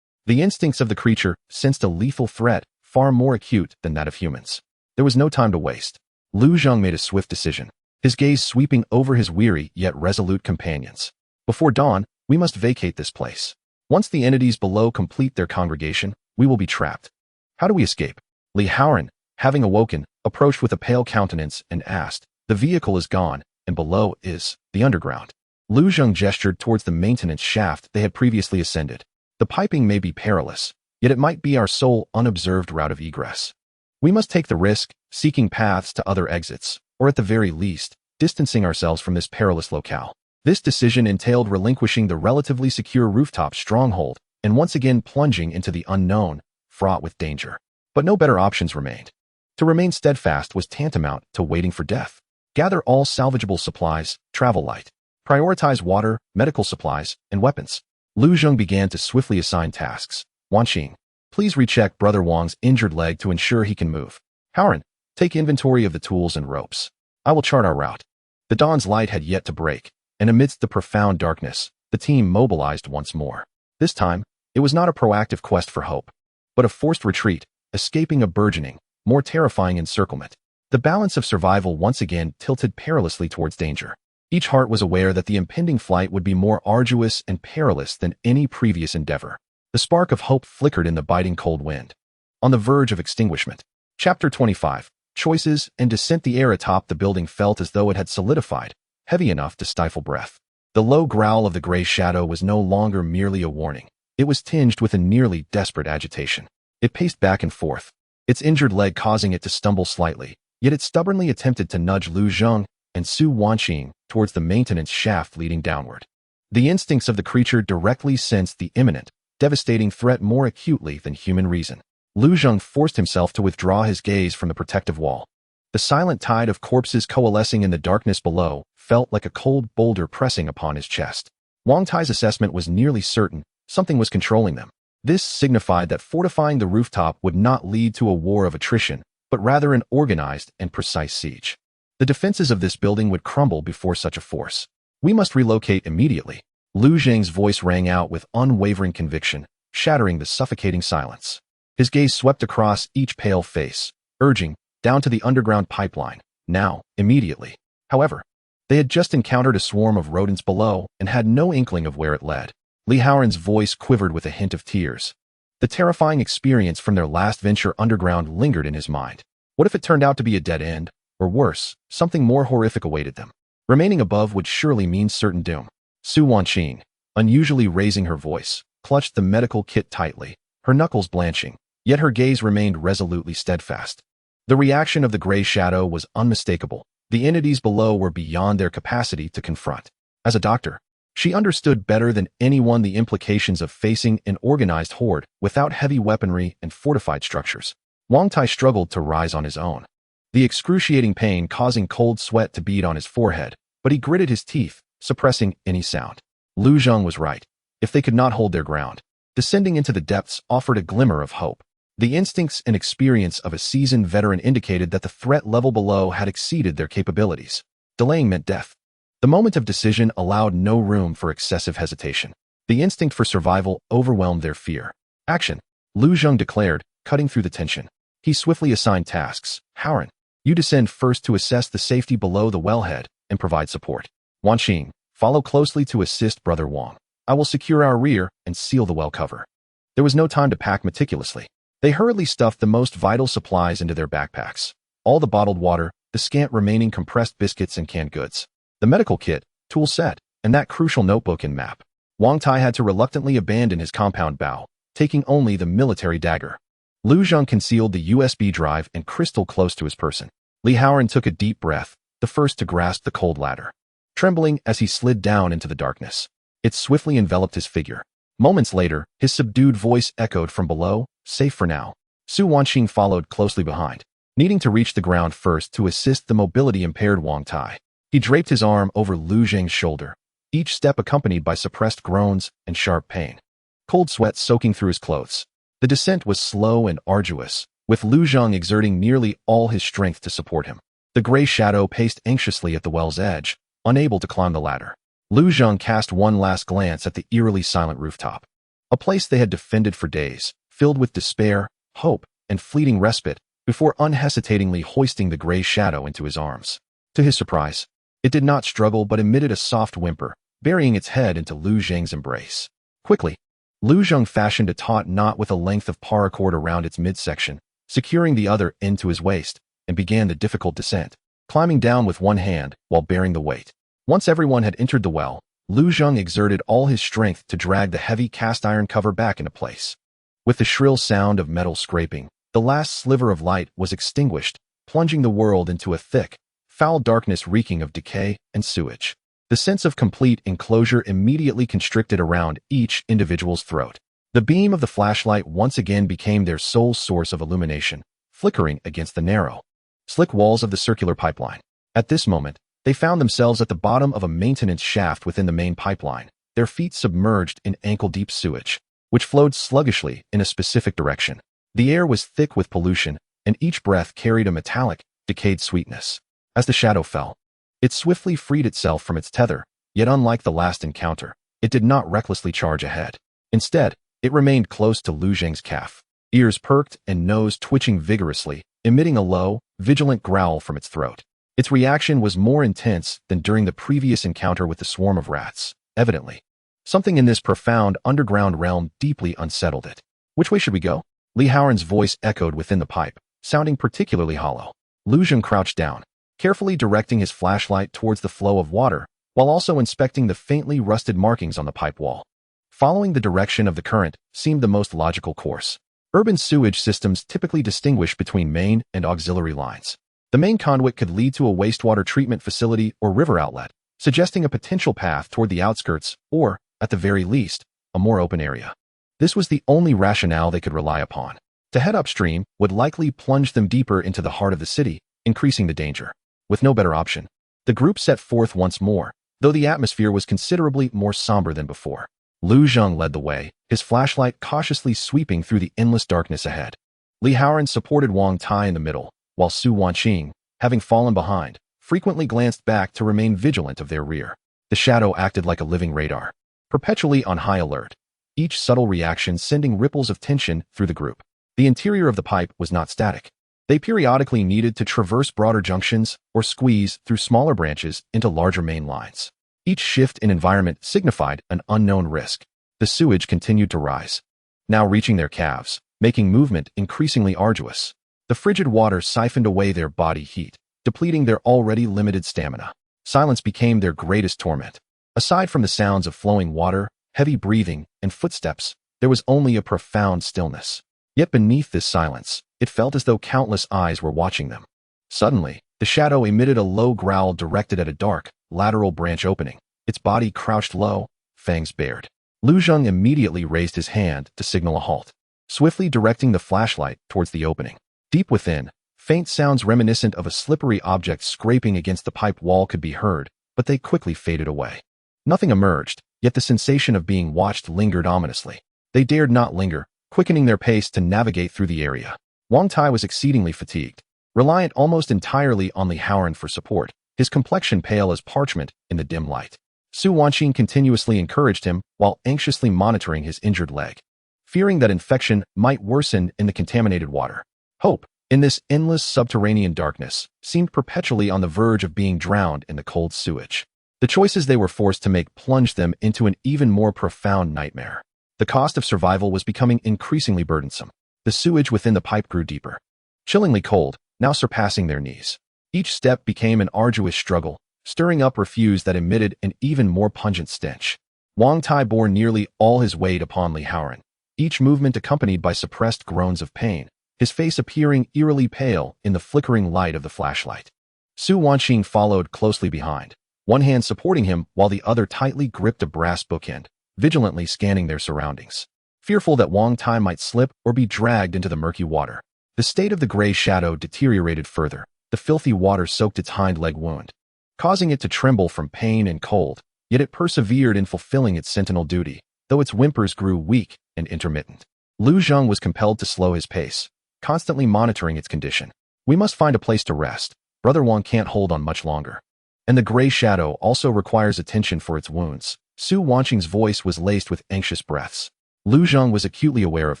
The instincts of the creature sensed a lethal threat far more acute than that of humans. There was no time to waste. Lu Zheng made a swift decision, his gaze sweeping over his weary yet resolute companions. Before dawn, we must vacate this place. Once the entities below complete their congregation, we will be trapped. How do we escape? Li Haoran, having awoken, approached with a pale countenance and asked, "The vehicle is gone, and below is the underground." Lu Zheng gestured towards the maintenance shaft they had previously ascended. The piping may be perilous, yet it might be our sole unobserved route of egress. We must take the risk, seeking paths to other exits, or at the very least, distancing ourselves from this perilous locale. This decision entailed relinquishing the relatively secure rooftop stronghold and once again plunging into the unknown, fraught with danger. But no better options remained. To remain steadfast was tantamount to waiting for death. Gather all salvageable supplies, travel light. Prioritize water, medical supplies, and weapons. Lu Zheng began to swiftly assign tasks. Wanqing, please recheck Brother Wang's injured leg to ensure he can move. Haoran, take inventory of the tools and ropes. I will chart our route. The dawn's light had yet to break, and amidst the profound darkness, the team mobilized once more. This time, it was not a proactive quest for hope, but a forced retreat, escaping a burgeoning, more terrifying encirclement. The balance of survival once again tilted perilously towards danger. Each heart was aware that the impending flight would be more arduous and perilous than any previous endeavor. The spark of hope flickered in the biting cold wind, on the verge of extinguishment. Chapter 25. Choices and descent. The air atop the building felt as though it had solidified, heavy enough to stifle breath. The low growl of the gray shadow was no longer merely a warning. It was tinged with a nearly desperate agitation. It paced back and forth, its injured leg causing it to stumble slightly, yet it stubbornly attempted to nudge Lu Zheng and Su Wanqing towards the maintenance shaft leading downward. The instincts of the creature directly sensed the imminent, devastating threat more acutely than human reason. Lu Zheng forced himself to withdraw his gaze from the protective wall. The silent tide of corpses coalescing in the darkness below felt like a cold boulder pressing upon his chest. Wang Tai's assessment was nearly certain. Something was controlling them. This signified that fortifying the rooftop would not lead to a war of attrition, but rather an organized and precise siege. The defenses of this building would crumble before such a force. We must relocate immediately. Lu Zheng's voice rang out with unwavering conviction, shattering the suffocating silence. His gaze swept across each pale face, urging, down to the underground pipeline, now, immediately. However, they had just encountered a swarm of rodents below and had no inkling of where it led. Li Haoran's voice quivered with a hint of tears. The terrifying experience from their last venture underground lingered in his mind. What if it turned out to be a dead end? Or worse, something more horrific awaited them. Remaining above would surely mean certain doom. Su Wanqing, unusually raising her voice, clutched the medical kit tightly, her knuckles blanching, yet her gaze remained resolutely steadfast. The reaction of the gray shadow was unmistakable. The entities below were beyond their capacity to confront. As a doctor, she understood better than anyone the implications of facing an organized horde without heavy weaponry and fortified structures. Wang Tai struggled to rise on his own, the excruciating pain causing cold sweat to bead on his forehead, but he gritted his teeth, suppressing any sound. Lu Zheng was right. If they could not hold their ground, descending into the depths offered a glimmer of hope. The instincts and experience of a seasoned veteran indicated that the threat level below had exceeded their capabilities. Delaying meant death. The moment of decision allowed no room for excessive hesitation. The instinct for survival overwhelmed their fear. Action, Lu Zheng declared, cutting through the tension. He swiftly assigned tasks. Haoran, you descend first to assess the safety below the wellhead and provide support. Wanqing, follow closely to assist Brother Wang. I will secure our rear and seal the well cover. There was no time to pack meticulously. They hurriedly stuffed the most vital supplies into their backpacks. All the bottled water, the scant remaining compressed biscuits and canned goods, the medical kit, tool set, and that crucial notebook and map. Wang Tai had to reluctantly abandon his compound bow, taking only the military dagger. Lu Zheng concealed the USB drive and crystal close to his person. Li Haoran took a deep breath, the first to grasp the cold ladder, trembling as he slid down into the darkness. It swiftly enveloped his figure. Moments later, his subdued voice echoed from below, safe for now. Su Wanqing followed closely behind, needing to reach the ground first to assist the mobility-impaired Wang Tai. He draped his arm over Lu Zheng's shoulder, each step accompanied by suppressed groans and sharp pain. Cold sweat soaking through his clothes. The descent was slow and arduous, with Lu Zheng exerting nearly all his strength to support him. The gray shadow paced anxiously at the well's edge, unable to climb the ladder. Lu Zheng cast one last glance at the eerily silent rooftop. A place they had defended for days, filled with despair, hope, and fleeting respite, before unhesitatingly hoisting the gray shadow into his arms. To his surprise, it did not struggle but emitted a soft whimper, burying its head into Lu Zheng's embrace. Quickly, Lu Zheng fashioned a taut knot with a length of paracord around its midsection, securing the other end to his waist, and began the difficult descent, climbing down with one hand while bearing the weight. Once everyone had entered the well, Lu Zheng exerted all his strength to drag the heavy cast-iron cover back into place. With the shrill sound of metal scraping, the last sliver of light was extinguished, plunging the world into a thick, foul darkness reeking of decay and sewage. The sense of complete enclosure immediately constricted around each individual's throat. The beam of the flashlight once again became their sole source of illumination, flickering against the narrow, slick walls of the circular pipeline. At this moment, they found themselves at the bottom of a maintenance shaft within the main pipeline, their feet submerged in ankle-deep sewage, which flowed sluggishly in a specific direction. The air was thick with pollution, and each breath carried a metallic, decayed sweetness. As the shadow fell, it swiftly freed itself from its tether, yet unlike the last encounter, it did not recklessly charge ahead. Instead, it remained close to Lu Zheng's calf, ears perked and nose twitching vigorously, emitting a low, vigilant growl from its throat. Its reaction was more intense than during the previous encounter with the swarm of rats. Evidently, something in this profound underground realm deeply unsettled it. Which way should we go? Li Haoran's voice echoed within the pipe, sounding particularly hollow. Lu Zheng crouched down, carefully directing his flashlight towards the flow of water, while also inspecting the faintly rusted markings on the pipe wall. Following the direction of the current seemed the most logical course. Urban sewage systems typically distinguish between main and auxiliary lines. The main conduit could lead to a wastewater treatment facility or river outlet, suggesting a potential path toward the outskirts or, at the very least, a more open area. This was the only rationale they could rely upon. To head upstream would likely plunge them deeper into the heart of the city, increasing the danger. With no better option, the group set forth once more, though the atmosphere was considerably more somber than before. Lu Zheng led the way, his flashlight cautiously sweeping through the endless darkness ahead. Li Haoran supported Wang Tai in the middle, while Su Wanqing, having fallen behind, frequently glanced back to remain vigilant of their rear. The shadow acted like a living radar, perpetually on high alert, each subtle reaction sending ripples of tension through the group. The interior of the pipe was not static. They periodically needed to traverse broader junctions or squeeze through smaller branches into larger main lines. Each shift in environment signified an unknown risk. The sewage continued to rise, now reaching their calves, making movement increasingly arduous. The frigid water siphoned away their body heat, depleting their already limited stamina. Silence became their greatest torment. Aside from the sounds of flowing water, heavy breathing, and footsteps, there was only a profound stillness. Yet beneath this silence, it felt as though countless eyes were watching them. Suddenly, the shadow emitted a low growl directed at a dark, lateral branch opening. Its body crouched low, fangs bared. Lu Zheng immediately raised his hand to signal a halt, swiftly directing the flashlight towards the opening. Deep within, faint sounds reminiscent of a slippery object scraping against the pipe wall could be heard, but they quickly faded away. Nothing emerged, yet the sensation of being watched lingered ominously. They dared not linger, quickening their pace to navigate through the area. Wang Tai was exceedingly fatigued, reliant almost entirely on Li Haoran for support, his complexion pale as parchment in the dim light. Su Wanqing continuously encouraged him while anxiously monitoring his injured leg, fearing that infection might worsen in the contaminated water. Hope, in this endless subterranean darkness, seemed perpetually on the verge of being drowned in the cold sewage. The choices they were forced to make plunged them into an even more profound nightmare. The cost of survival was becoming increasingly burdensome. The sewage within the pipe grew deeper, chillingly cold, now surpassing their knees. Each step became an arduous struggle, stirring up refuse that emitted an even more pungent stench. Wang Tai bore nearly all his weight upon Li Haoran, each movement accompanied by suppressed groans of pain, his face appearing eerily pale in the flickering light of the flashlight. Su Wanqing followed closely behind, one hand supporting him while the other tightly gripped a brass bookend, vigilantly scanning their surroundings. Fearful that Wang Tai might slip or be dragged into the murky water, the state of the gray shadow deteriorated further. The filthy water soaked its hind leg wound, causing it to tremble from pain and cold, yet it persevered in fulfilling its sentinel duty, though its whimpers grew weak and intermittent. Lu Zheng was compelled to slow his pace, constantly monitoring its condition. We must find a place to rest. Brother Wang can't hold on much longer. And the gray shadow also requires attention for its wounds. Su Wanqing's voice was laced with anxious breaths. Lu Zheng was acutely aware of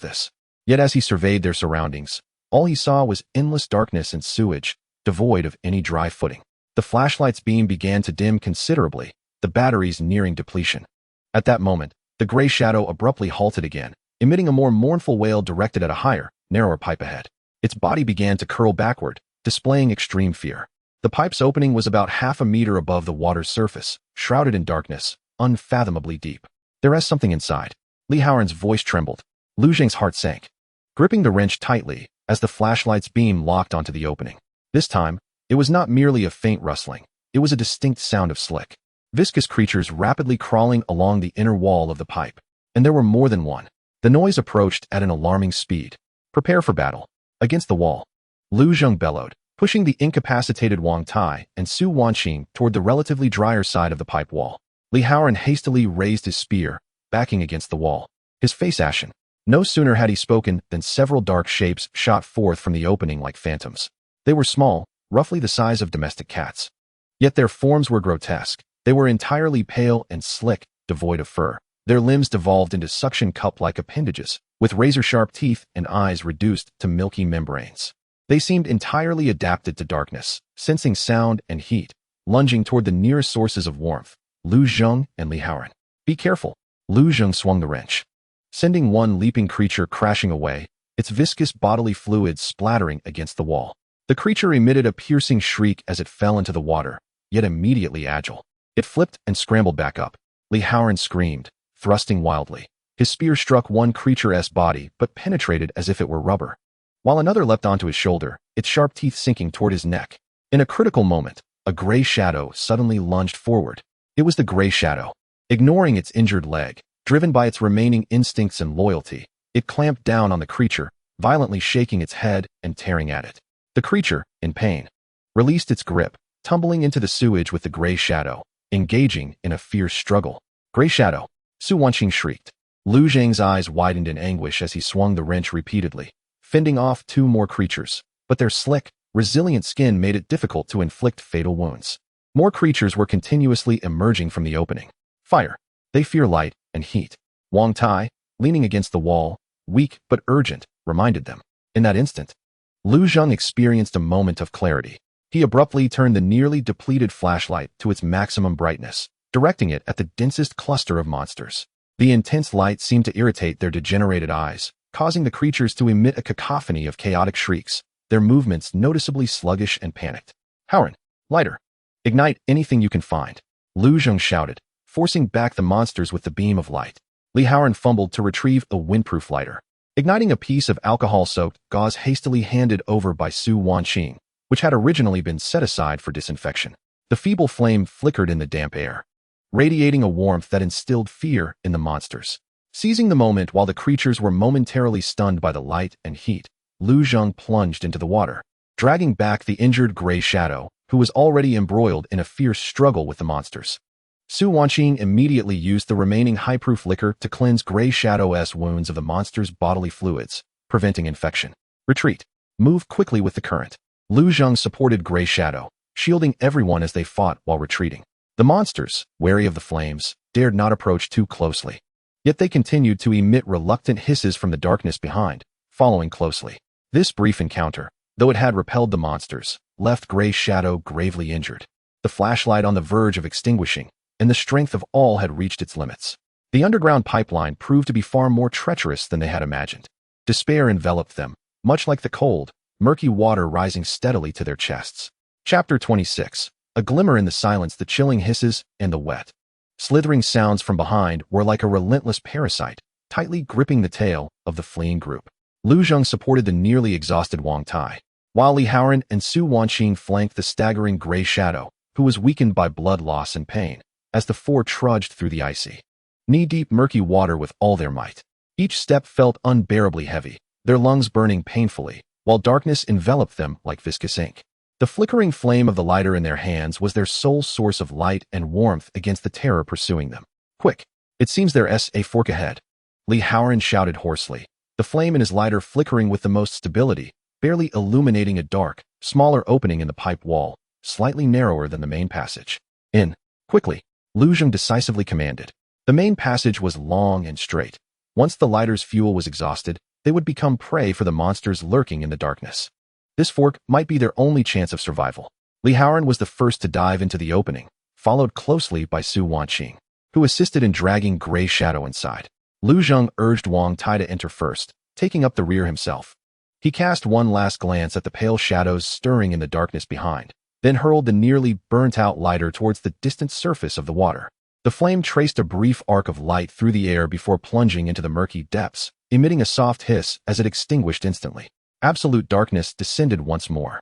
this. Yet as he surveyed their surroundings, all he saw was endless darkness and sewage, devoid of any dry footing. The flashlight's beam began to dim considerably, the batteries nearing depletion. At that moment, the gray shadow abruptly halted again, emitting a more mournful wail directed at a higher, narrower pipe ahead. Its body began to curl backward, displaying extreme fear. The pipe's opening was about half a meter above the water's surface, shrouded in darkness, unfathomably deep. There is something inside. Li Haoran's voice trembled. Lu Zheng's heart sank, gripping the wrench tightly as the flashlight's beam locked onto the opening. This time, it was not merely a faint rustling. It was a distinct sound of slick, viscous creatures rapidly crawling along the inner wall of the pipe. And there were more than one. The noise approached at an alarming speed. Prepare for battle. Against the wall, Lu Zheng bellowed, pushing the incapacitated Wang Tai and Su Wanqing toward the relatively drier side of the pipe wall. Li Haoran hastily raised his spear, backing against the wall, his face ashen. No sooner had he spoken than several dark shapes shot forth from the opening like phantoms. They were small, roughly the size of domestic cats. Yet their forms were grotesque. They were entirely pale and slick, devoid of fur. Their limbs devolved into suction cup-like appendages, with razor-sharp teeth and eyes reduced to milky membranes. They seemed entirely adapted to darkness, sensing sound and heat, lunging toward the nearest sources of warmth, Lu Zheng and Li Haoran. Be careful. Lu Zheng swung the wrench, sending one leaping creature crashing away, its viscous bodily fluids splattering against the wall. The creature emitted a piercing shriek as it fell into the water, yet immediately agile. It flipped and scrambled back up. Li Haoran screamed, thrusting wildly. His spear struck one creature's body but penetrated as if it were rubber, while another leapt onto his shoulder, its sharp teeth sinking toward his neck. In a critical moment, a gray shadow suddenly lunged forward. It was the gray shadow. Ignoring its injured leg, driven by its remaining instincts and loyalty, it clamped down on the creature, violently shaking its head and tearing at it. The creature, in pain, released its grip, tumbling into the sewage with the gray shadow, engaging in a fierce struggle. Gray shadow, Su Wanqing shrieked. Lu Zheng's eyes widened in anguish as he swung the wrench repeatedly, fending off two more creatures, but their slick, resilient skin made it difficult to inflict fatal wounds. More creatures were continuously emerging from the opening. Fire. They fear light and heat. Wang Tai, leaning against the wall, weak but urgent, reminded them. In that instant, Lu Zheng experienced a moment of clarity. He abruptly turned the nearly depleted flashlight to its maximum brightness, directing it at the densest cluster of monsters. The intense light seemed to irritate their degenerated eyes, causing the creatures to emit a cacophony of chaotic shrieks, their movements noticeably sluggish and panicked. Haoran, lighter. Ignite anything you can find. Lu Zheng shouted, forcing back the monsters with the beam of light. Li Haoran fumbled to retrieve a windproof lighter. igniting a piece of alcohol-soaked gauze hastily handed over by Su Wanqing, which had originally been set aside for disinfection. The feeble flame flickered in the damp air, radiating a warmth that instilled fear in the monsters. Seizing the moment while the creatures were momentarily stunned by the light and heat, Lu Zheng plunged into the water, dragging back the injured gray shadow, who was already embroiled in a fierce struggle with the monsters. Su Wanqing immediately used the remaining high-proof liquor to cleanse Gray Shadow's wounds of the monster's bodily fluids, preventing infection. Retreat. Move quickly with the current. Lu Zheng supported Gray Shadow, shielding everyone as they fought while retreating. The monsters, wary of the flames, dared not approach too closely. Yet they continued to emit reluctant hisses from the darkness behind, following closely. This brief encounter, though it had repelled the monsters, left Gray Shadow gravely injured. The flashlight on the verge of extinguishing, and the strength of all had reached its limits. The underground pipeline proved to be far more treacherous than they had imagined. Despair enveloped them, much like the cold, murky water rising steadily to their chests. Chapter 26. A glimmer in the silence, the chilling hisses, and the wet, slithering sounds from behind were like a relentless parasite, tightly gripping the tail of the fleeing group. Lu Zheng supported the nearly exhausted Wang Tai, while Li Haoran and Su Wanqing flanked the staggering Gray Shadow, who was weakened by blood loss and pain, as the four trudged through the icy, knee-deep murky water with all their might. Each step felt unbearably heavy, their lungs burning painfully, while darkness enveloped them like viscous ink. The flickering flame of the lighter in their hands was their sole source of light and warmth against the terror pursuing them. Quick! It seems there's a fork ahead. Li Haoran shouted hoarsely, the flame in his lighter flickering with the most stability, barely illuminating a dark, smaller opening in the pipe wall, slightly narrower than the main passage. In. Quickly! Lu Zheng decisively commanded. The main passage was long and straight. Once the lighter's fuel was exhausted, they would become prey for the monsters lurking in the darkness. This fork might be their only chance of survival. Li Haoran was the first to dive into the opening, followed closely by Su Wanqing, who assisted in dragging Gray Shadow inside. Lu Zheng urged Wang Tai to enter first, taking up the rear himself. He cast one last glance at the pale shadows stirring in the darkness behind, then hurled the nearly burnt-out lighter towards the distant surface of the water. The flame traced a brief arc of light through the air before plunging into the murky depths, emitting a soft hiss as it extinguished instantly. Absolute darkness descended once more.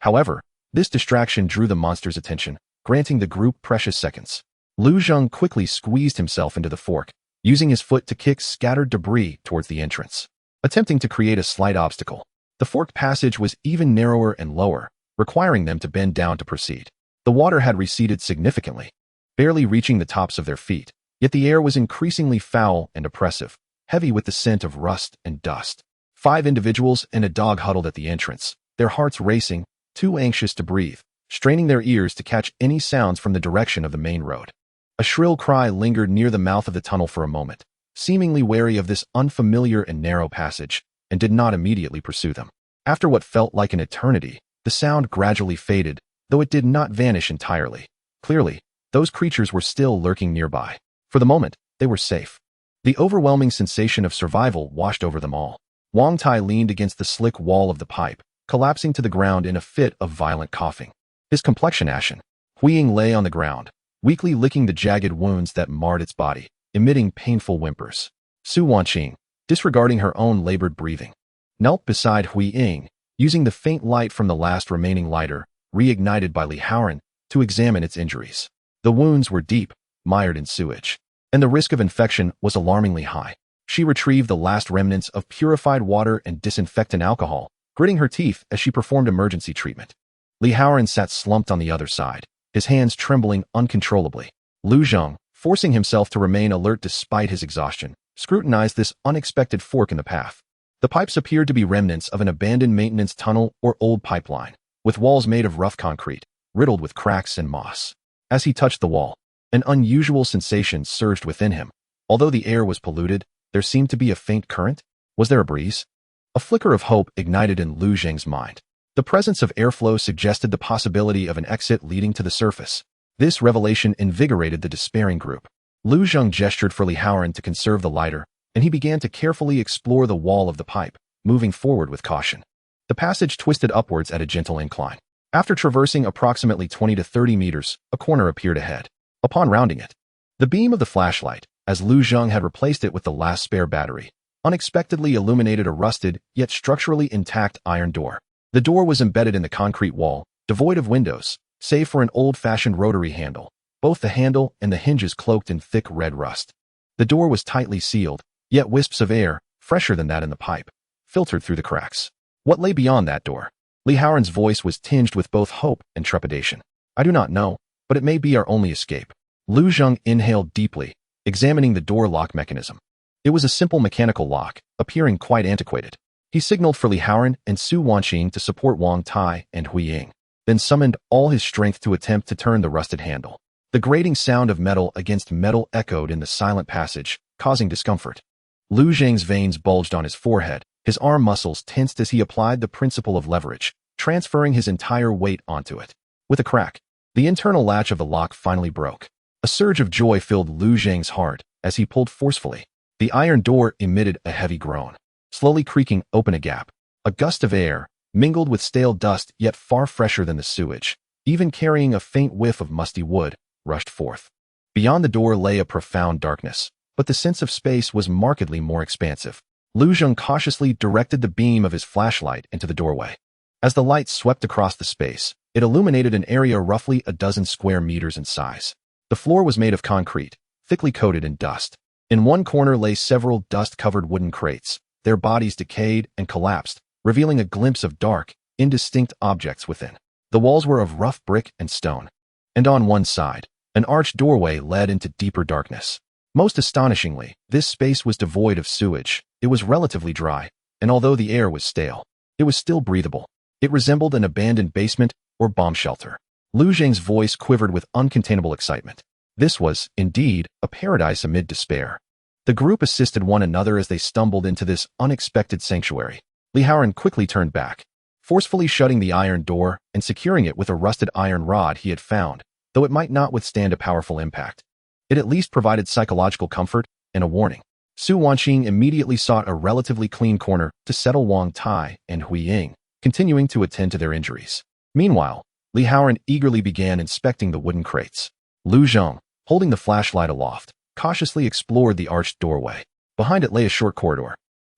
However, this distraction drew the monster's attention, granting the group precious seconds. Lu Zheng quickly squeezed himself into the fork, using his foot to kick scattered debris towards the entrance, attempting to create a slight obstacle. The forked passage was even narrower and lower, requiring them to bend down to proceed. The water had receded significantly, barely reaching the tops of their feet, yet the air was increasingly foul and oppressive, heavy with the scent of rust and dust. 5 individuals and a dog huddled at the entrance, their hearts racing, too anxious to breathe, straining their ears to catch any sounds from the direction of the main road. A shrill cry lingered near the mouth of the tunnel for a moment, seemingly wary of this unfamiliar and narrow passage, and did not immediately pursue them. After what felt like an eternity, the sound gradually faded, though it did not vanish entirely. Clearly, those creatures were still lurking nearby. For the moment, they were safe. The overwhelming sensation of survival washed over them all. Wang Tai leaned against the slick wall of the pipe, collapsing to the ground in a fit of violent coughing. His complexion ashen. Hui Ying lay on the ground, weakly licking the jagged wounds that marred its body, emitting painful whimpers. Su Wanqing, disregarding her own labored breathing, knelt beside Hui Ying, using the faint light from the last remaining lighter, reignited by Li Haoran, to examine its injuries. The wounds were deep, mired in sewage, and the risk of infection was alarmingly high. She retrieved the last remnants of purified water and disinfectant alcohol, gritting her teeth as she performed emergency treatment. Li Haoran sat slumped on the other side, his hands trembling uncontrollably. Lu Zheng, forcing himself to remain alert despite his exhaustion, scrutinized this unexpected fork in the path. The pipes appeared to be remnants of an abandoned maintenance tunnel or old pipeline, with walls made of rough concrete, riddled with cracks and moss. As he touched the wall, an unusual sensation surged within him. Although the air was polluted, there seemed to be a faint current. Was there a breeze? A flicker of hope ignited in Lu Zheng's mind. The presence of airflow suggested the possibility of an exit leading to the surface. This revelation invigorated the despairing group. Lu Zheng gestured for Li Haoran to conserve the lighter, and he began to carefully explore the wall of the pipe, moving forward with caution. The passage twisted upwards at a gentle incline. After traversing approximately 20 to 30 meters, a corner appeared ahead. Upon rounding it, the beam of the flashlight, as Lu Zheng had replaced it with the last spare battery, unexpectedly illuminated a rusted, yet structurally intact iron door. The door was embedded in the concrete wall, devoid of windows, save for an old-fashioned rotary handle, both the handle and the hinges cloaked in thick red rust. The door was tightly sealed, yet wisps of air, fresher than that in the pipe, filtered through the cracks. What lay beyond that door? Li Haoran's voice was tinged with both hope and trepidation. I do not know, but it may be our only escape. Lu Zheng inhaled deeply, examining the door lock mechanism. It was a simple mechanical lock, appearing quite antiquated. He signaled for Li Haoran and Su Wanqing to support Wang Tai and Hui Ying, then summoned all his strength to attempt to turn the rusted handle. The grating sound of metal against metal echoed in the silent passage, causing discomfort. Lu Zheng's veins bulged on his forehead, his arm muscles tensed as he applied the principle of leverage, transferring his entire weight onto it. With a crack, the internal latch of the lock finally broke. A surge of joy filled Lu Zheng's heart as he pulled forcefully. The iron door emitted a heavy groan, slowly creaking open a gap. A gust of air, mingled with stale dust yet far fresher than the sewage, even carrying a faint whiff of musty wood, rushed forth. Beyond the door lay a profound darkness, but the sense of space was markedly more expansive. Lu Zheng cautiously directed the beam of his flashlight into the doorway. As the light swept across the space, it illuminated an area roughly a dozen square meters in size. The floor was made of concrete, thickly coated in dust. In one corner lay several dust-covered wooden crates, their bodies decayed and collapsed, revealing a glimpse of dark, indistinct objects within. The walls were of rough brick and stone, and on one side, an arched doorway led into deeper darkness. Most astonishingly, this space was devoid of sewage. It was relatively dry, and although the air was stale, it was still breathable. It resembled an abandoned basement or bomb shelter. Lu Zheng's voice quivered with uncontainable excitement. This was, indeed, a paradise amid despair. The group assisted one another as they stumbled into this unexpected sanctuary. Li Haoran quickly turned back, forcefully shutting the iron door and securing it with a rusted iron rod he had found, though it might not withstand a powerful impact. It at least provided psychological comfort and a warning. Su Wanqing immediately sought a relatively clean corner to settle Wang Tai and Hui Ying, continuing to attend to their injuries. Meanwhile, Li Haoran eagerly began inspecting the wooden crates. Lu Zheng, holding the flashlight aloft, cautiously explored the arched doorway. Behind it lay a short corridor,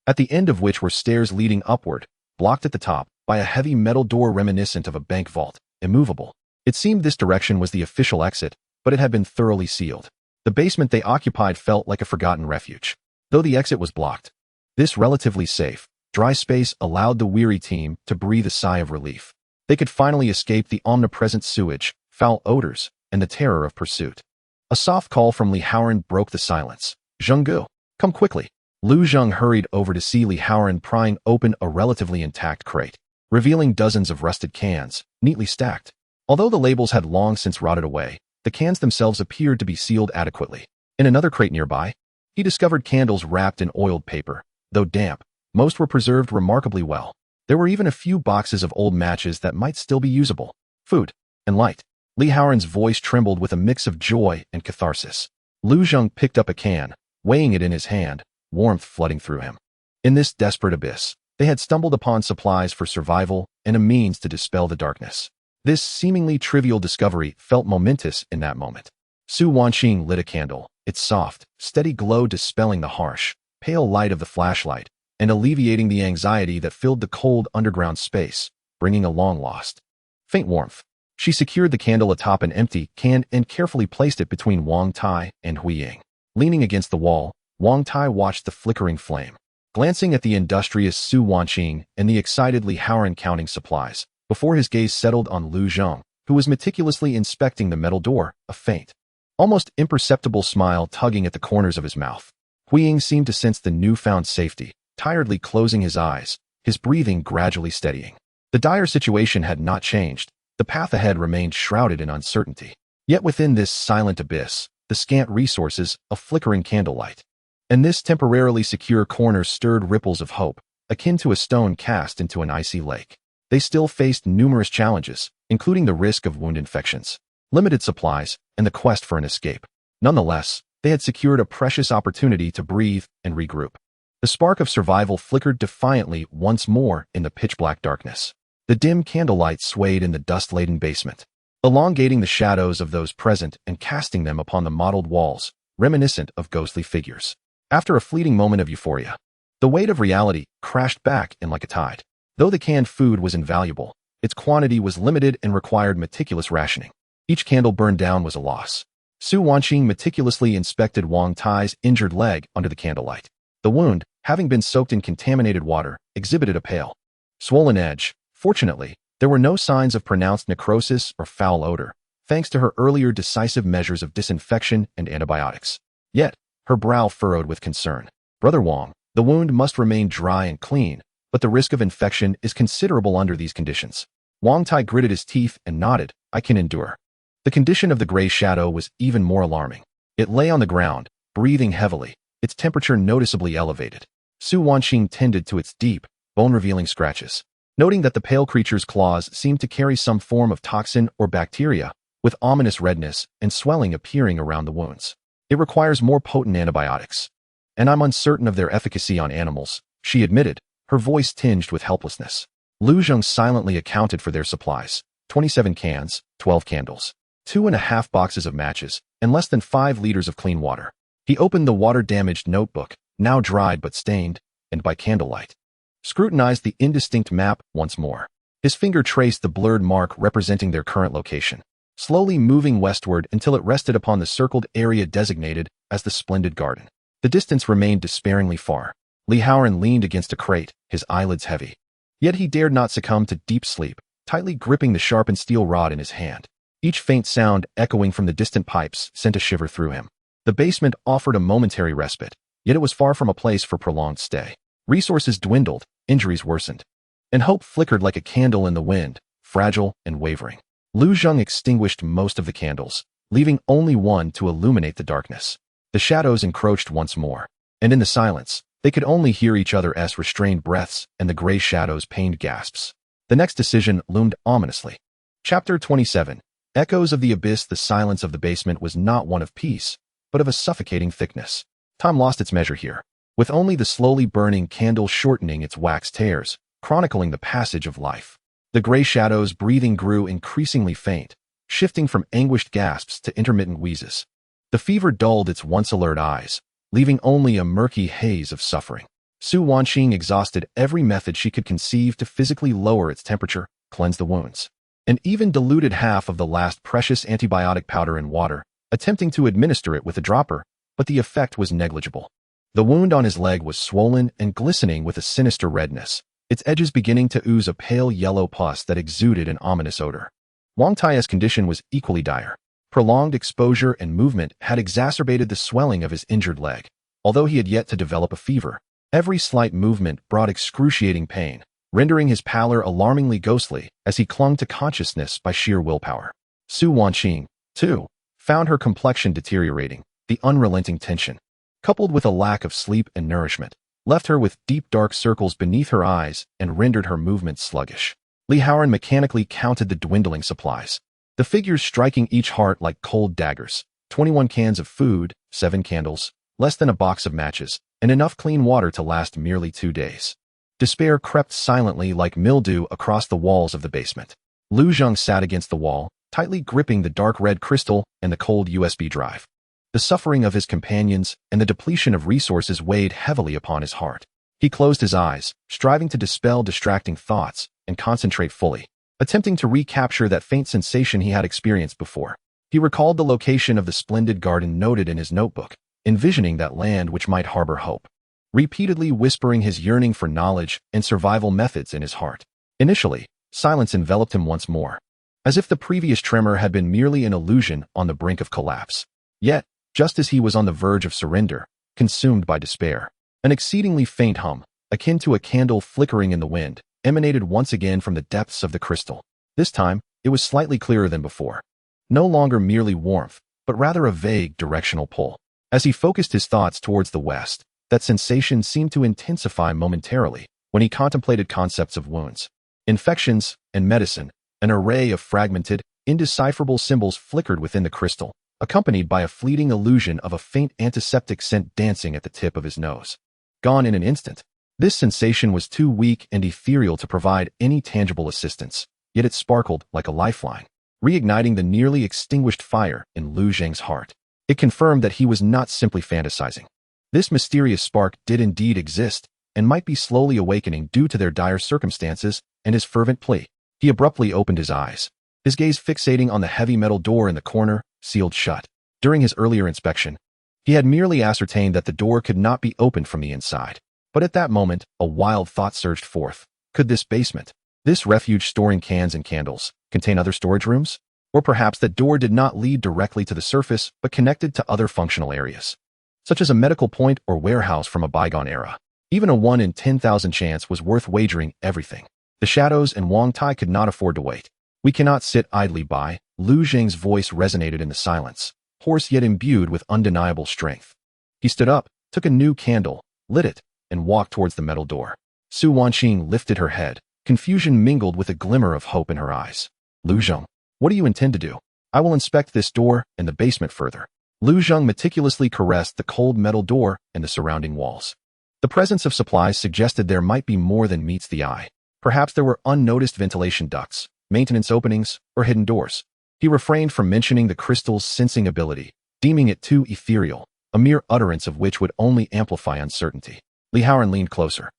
at the end of which were stairs leading upward, blocked at the top by a heavy metal door reminiscent of a bank vault, immovable. It seemed this direction was the official exit, but it had been thoroughly sealed. The basement they occupied felt like a forgotten refuge. Though the exit was blocked, this relatively safe, dry space allowed the weary team to breathe a sigh of relief. They could finally escape the omnipresent sewage, foul odors, and the terror of pursuit. A soft call from Li Haoran broke the silence. Zhenggu, come quickly. Lu Zheng hurried over to see Li Haoran prying open a relatively intact crate, revealing dozens of rusted cans, neatly stacked. Although the labels had long since rotted away, the cans themselves appeared to be sealed adequately. In another crate nearby, he discovered candles wrapped in oiled paper. Though damp, most were preserved remarkably well. There were even a few boxes of old matches that might still be usable. Food and light. Li Haoran's voice trembled with a mix of joy and catharsis. Lu Zheng picked up a can, weighing it in his hand, warmth flooding through him. In this desperate abyss, they had stumbled upon supplies for survival and a means to dispel the darkness. This seemingly trivial discovery felt momentous in that moment. Su Wanqing lit a candle, its soft, steady glow dispelling the harsh, pale light of the flashlight and alleviating the anxiety that filled the cold underground space, bringing a long-lost, faint warmth. She secured the candle atop an empty can and carefully placed it between Wang Tai and Hui Ying. Leaning against the wall, Wang Tai watched the flickering flame, glancing at the industrious Su Wanqing and the excited Li Haoran counting supplies, before his gaze settled on Lu Zheng, who was meticulously inspecting the metal door, a faint, almost imperceptible smile tugging at the corners of his mouth. Hui Ying seemed to sense the newfound safety, tiredly closing his eyes, his breathing gradually steadying. The dire situation had not changed. The path ahead remained shrouded in uncertainty. Yet within this silent abyss, the scant resources, a flickering candlelight, and this temporarily secure corner stirred ripples of hope, akin to a stone cast into an icy lake. They still faced numerous challenges, including the risk of wound infections, limited supplies, and the quest for an escape. Nonetheless, they had secured a precious opportunity to breathe and regroup. The spark of survival flickered defiantly once more in the pitch-black darkness. The dim candlelight swayed in the dust-laden basement, elongating the shadows of those present and casting them upon the mottled walls, reminiscent of ghostly figures. After a fleeting moment of euphoria, The weight of reality crashed back in like a tide. Though the canned food was invaluable, its quantity was limited and required meticulous rationing. Each candle burned down was a loss. Su Wanqing meticulously inspected Wang Tai's injured leg under the candlelight. The wound, having been soaked in contaminated water, exhibited a pale, swollen edge. Fortunately, there were no signs of pronounced necrosis or foul odor, thanks to her earlier decisive measures of disinfection and antibiotics. Yet, her brow furrowed with concern. Brother Wang, the wound must remain dry and clean, but the risk of infection is considerable under these conditions. Wang Tai gritted his teeth and nodded. I can endure. The condition of the gray shadow was even more alarming. It lay on the ground, breathing heavily, its temperature noticeably elevated. Su Wanqing tended to its deep, bone-revealing scratches, noting that the pale creature's claws seemed to carry some form of toxin or bacteria, with ominous redness and swelling appearing around the wounds. It requires more potent antibiotics, and I'm uncertain of their efficacy on animals, she admitted, her voice tinged with helplessness. Lu Zheng silently accounted for their supplies: 27 cans, 12 candles, 2.5 boxes of matches, and less than 5 liters of clean water. He opened the water-damaged notebook, now dried but stained, and by candlelight, scrutinized the indistinct map once more. His finger traced the blurred mark representing their current location, slowly moving westward until it rested upon the circled area designated as the Splendid Garden. The distance remained despairingly far. Li Haoran leaned against a crate, his eyelids heavy. Yet he dared not succumb to deep sleep, tightly gripping the sharpened steel rod in his hand. Each faint sound echoing from the distant pipes sent a shiver through him. The basement offered a momentary respite, yet it was far from a place for prolonged stay. Resources dwindled, injuries worsened, and hope flickered like a candle in the wind, fragile and wavering. Lu Zheng extinguished most of the candles, leaving only one to illuminate the darkness. The shadows encroached once more, and in the silence, they could only hear each other's restrained breaths and the gray shadow's pained gasps. The next decision loomed ominously. Chapter 27. Echoes of the Abyss. The silence of the basement was not one of peace, but of a suffocating thickness. Time lost its measure here, with only the slowly burning candle shortening its wax tears, chronicling the passage of life. The gray shadow's breathing grew increasingly faint, shifting from anguished gasps to intermittent wheezes. The fever dulled its once alert eyes, leaving only a murky haze of suffering. Su Wanqing exhausted every method she could conceive to physically lower its temperature, cleanse the wounds, and even diluted half of the last precious antibiotic powder in water, attempting to administer it with a dropper, but the effect was negligible. The wound on his leg was swollen and glistening with a sinister redness, its edges beginning to ooze a pale yellow pus that exuded an ominous odor. Wang Tai's condition was equally dire. Prolonged exposure and movement had exacerbated the swelling of his injured leg. Although he had yet to develop a fever, every slight movement brought excruciating pain, rendering his pallor alarmingly ghostly as he clung to consciousness by sheer willpower. Su Wanqing, too, found her complexion deteriorating. The unrelenting tension, coupled with a lack of sleep and nourishment, left her with deep dark circles beneath her eyes and rendered her movements sluggish. Li Haoran mechanically counted the dwindling supplies, the figures striking each heart like cold daggers: 21 cans of food, 7 candles, less than a box of matches, and enough clean water to last merely 2 days. Despair crept silently like mildew across the walls of the basement. Lu Zheng sat against the wall, tightly gripping the dark red crystal and the cold USB drive. The suffering of his companions and the depletion of resources weighed heavily upon his heart. He closed his eyes, striving to dispel distracting thoughts and concentrate fully, attempting to recapture that faint sensation he had experienced before. He recalled the location of the splendid garden noted in his notebook, envisioning that land which might harbor hope, repeatedly whispering his yearning for knowledge and survival methods in his heart. Initially, silence enveloped him once more, as if the previous tremor had been merely an illusion on the brink of collapse. Yet, just as he was on the verge of surrender, consumed by despair, an exceedingly faint hum, akin to a candle flickering in the wind, emanated once again from the depths of the crystal. This time, it was slightly clearer than before. No longer merely warmth, but rather a vague directional pull. As he focused his thoughts towards the west, that sensation seemed to intensify momentarily when he contemplated concepts of wounds, infections, and medicine. An array of fragmented, indecipherable symbols flickered within the crystal, accompanied by a fleeting illusion of a faint antiseptic scent dancing at the tip of his nose. Gone in an instant. This sensation was too weak and ethereal to provide any tangible assistance, yet it sparkled like a lifeline, reigniting the nearly extinguished fire in Lu Zheng's heart. It confirmed that he was not simply fantasizing. This mysterious spark did indeed exist, and might be slowly awakening due to their dire circumstances and his fervent plea. He abruptly opened his eyes, his gaze fixating on the heavy metal door in the corner, sealed shut. During his earlier inspection, he had merely ascertained that the door could not be opened from the inside. But at that moment, a wild thought surged forth. Could this basement, this refuge storing cans and candles, contain other storage rooms? Or perhaps that door did not lead directly to the surface but connected to other functional areas, such as a medical point or warehouse from a bygone era. Even a 1 in 10,000 chance was worth wagering everything. The shadows and Wang Tai could not afford to wait. We cannot sit idly by. Lu Zhang's voice resonated in the silence, hoarse yet imbued with undeniable strength. He stood up, took a new candle, lit it, and walked towards the metal door. Su Wanqing lifted her head, confusion mingled with a glimmer of hope in her eyes. Lu Zhang, what do you intend to do? I will inspect this door and the basement further. Lu Zhang meticulously caressed the cold metal door and the surrounding walls. The presence of supplies suggested there might be more than meets the eye. Perhaps there were unnoticed ventilation ducts, maintenance openings, or hidden doors. He refrained from mentioning the crystal's sensing ability, deeming it too ethereal, a mere utterance of which would only amplify uncertainty. Li Haoran leaned closer,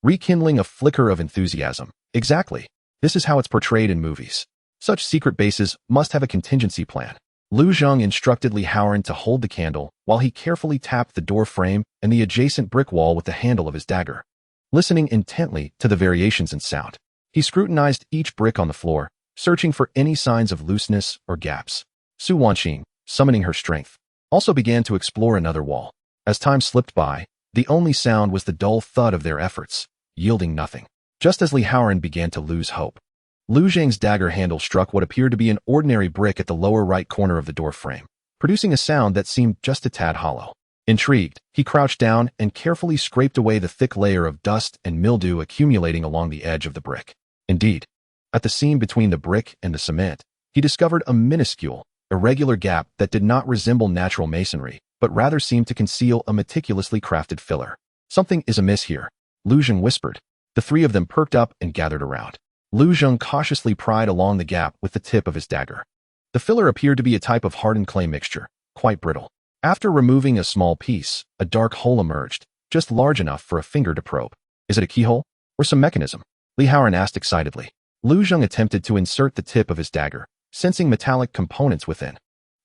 rekindling a flicker of enthusiasm. Exactly. This is how it's portrayed in movies. Such secret bases must have a contingency plan. Lu Zhang instructed Li Haoran to hold the candle while he carefully tapped the door frame and the adjacent brick wall with the handle of his dagger. Listening intently to the variations in sound, he scrutinized each brick on the floor, searching for any signs of looseness or gaps. Su Wanqing, summoning her strength, also began to explore another wall. As time slipped by, the only sound was the dull thud of their efforts, yielding nothing. Just as Li Haoran began to lose hope, Lu Zhang's dagger handle struck what appeared to be an ordinary brick at the lower right corner of the door frame, producing a sound that seemed just a tad hollow. Intrigued, he crouched down and carefully scraped away the thick layer of dust and mildew accumulating along the edge of the brick. Indeed, at the seam between the brick and the cement, he discovered a minuscule, irregular gap that did not resemble natural masonry, but rather seemed to conceal a meticulously crafted filler. Something is amiss here, Lu Zhang whispered. The three of them perked up and gathered around. Lu Zhang cautiously pried along the gap with the tip of his dagger. The filler appeared to be a type of hardened clay mixture, quite brittle. After removing a small piece, a dark hole emerged, just large enough for a finger to probe. Is it a keyhole? Or some mechanism? Li Haoran asked excitedly. Lu Zhang attempted to insert the tip of his dagger, sensing metallic components within.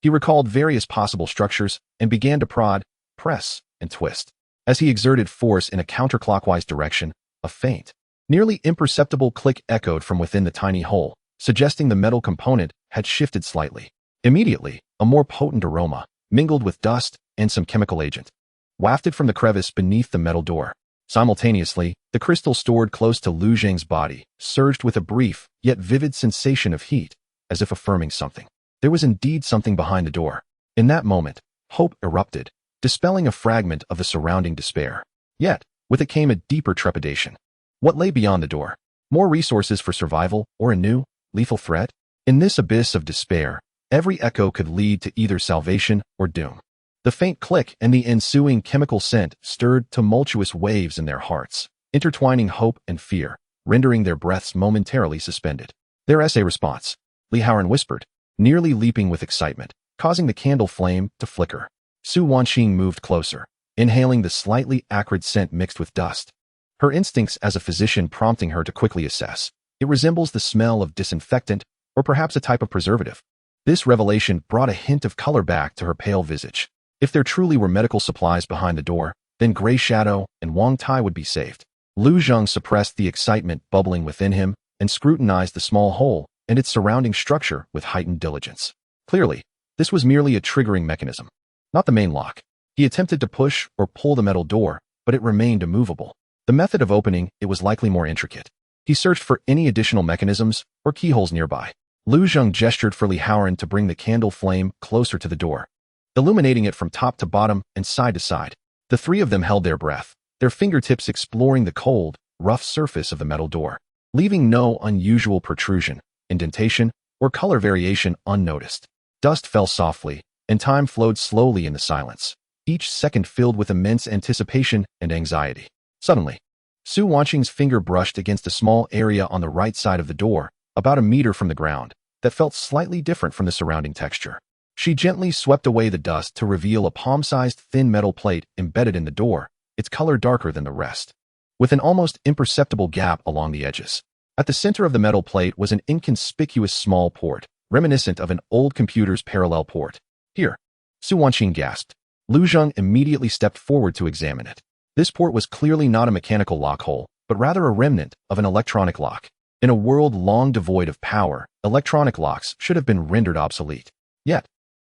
He recalled various possible structures and began to prod, press, and twist. As he exerted force in a counterclockwise direction, a faint, nearly imperceptible click echoed from within the tiny hole, suggesting the metal component had shifted slightly. Immediately, a more potent aroma, mingled with dust and some chemical agent, wafted from the crevice beneath the metal door. Simultaneously, the crystal stored close to Lu Zhang's body surged with a brief, yet vivid sensation of heat, as if affirming something. There was indeed something behind the door. In that moment, hope erupted, dispelling a fragment of the surrounding despair. Yet, with it came a deeper trepidation. What lay beyond the door? More resources for survival or a new, lethal threat? In this abyss of despair, every echo could lead to either salvation or doom. The faint click and the ensuing chemical scent stirred tumultuous waves in their hearts, intertwining hope and fear, rendering their breaths momentarily suspended. Their essay response, Li Haoran whispered, nearly leaping with excitement, causing the candle flame to flicker. Su Wanqing moved closer, inhaling the slightly acrid scent mixed with dust. Her instincts as a physician prompting her to quickly assess. It resembles the smell of disinfectant or perhaps a type of preservative. This revelation brought a hint of color back to her pale visage. If there truly were medical supplies behind the door, then Gray Shadow and Wang Tai would be saved. Lu Zhang suppressed the excitement bubbling within him and scrutinized the small hole and its surrounding structure with heightened diligence. Clearly, this was merely a triggering mechanism, not the main lock. He attempted to push or pull the metal door, but it remained immovable. The method of opening it was likely more intricate. He searched for any additional mechanisms or keyholes nearby. Lu Zhang gestured for Li Haoran to bring the candle flame closer to the door, illuminating it from top to bottom and side to side. The three of them held their breath, their fingertips exploring the cold, rough surface of the metal door, leaving no unusual protrusion, indentation, or color variation unnoticed. Dust fell softly, and time flowed slowly in the silence, each second filled with immense anticipation and anxiety. Suddenly, Su Wanqing's finger brushed against a small area on the right side of the door, about a meter from the ground, that felt slightly different from the surrounding texture. She gently swept away the dust to reveal a palm-sized thin metal plate embedded in the door, its color darker than the rest. with an almost imperceptible gap along the edges. At the center of the metal plate was an inconspicuous small port, reminiscent of an old computer's parallel port. Here, Su Wanqing gasped. Lu Zheng immediately stepped forward to examine it. This port was clearly not a mechanical lock hole, but rather a remnant of an electronic lock. In a world long devoid of power, electronic locks should have been rendered obsolete. Yet,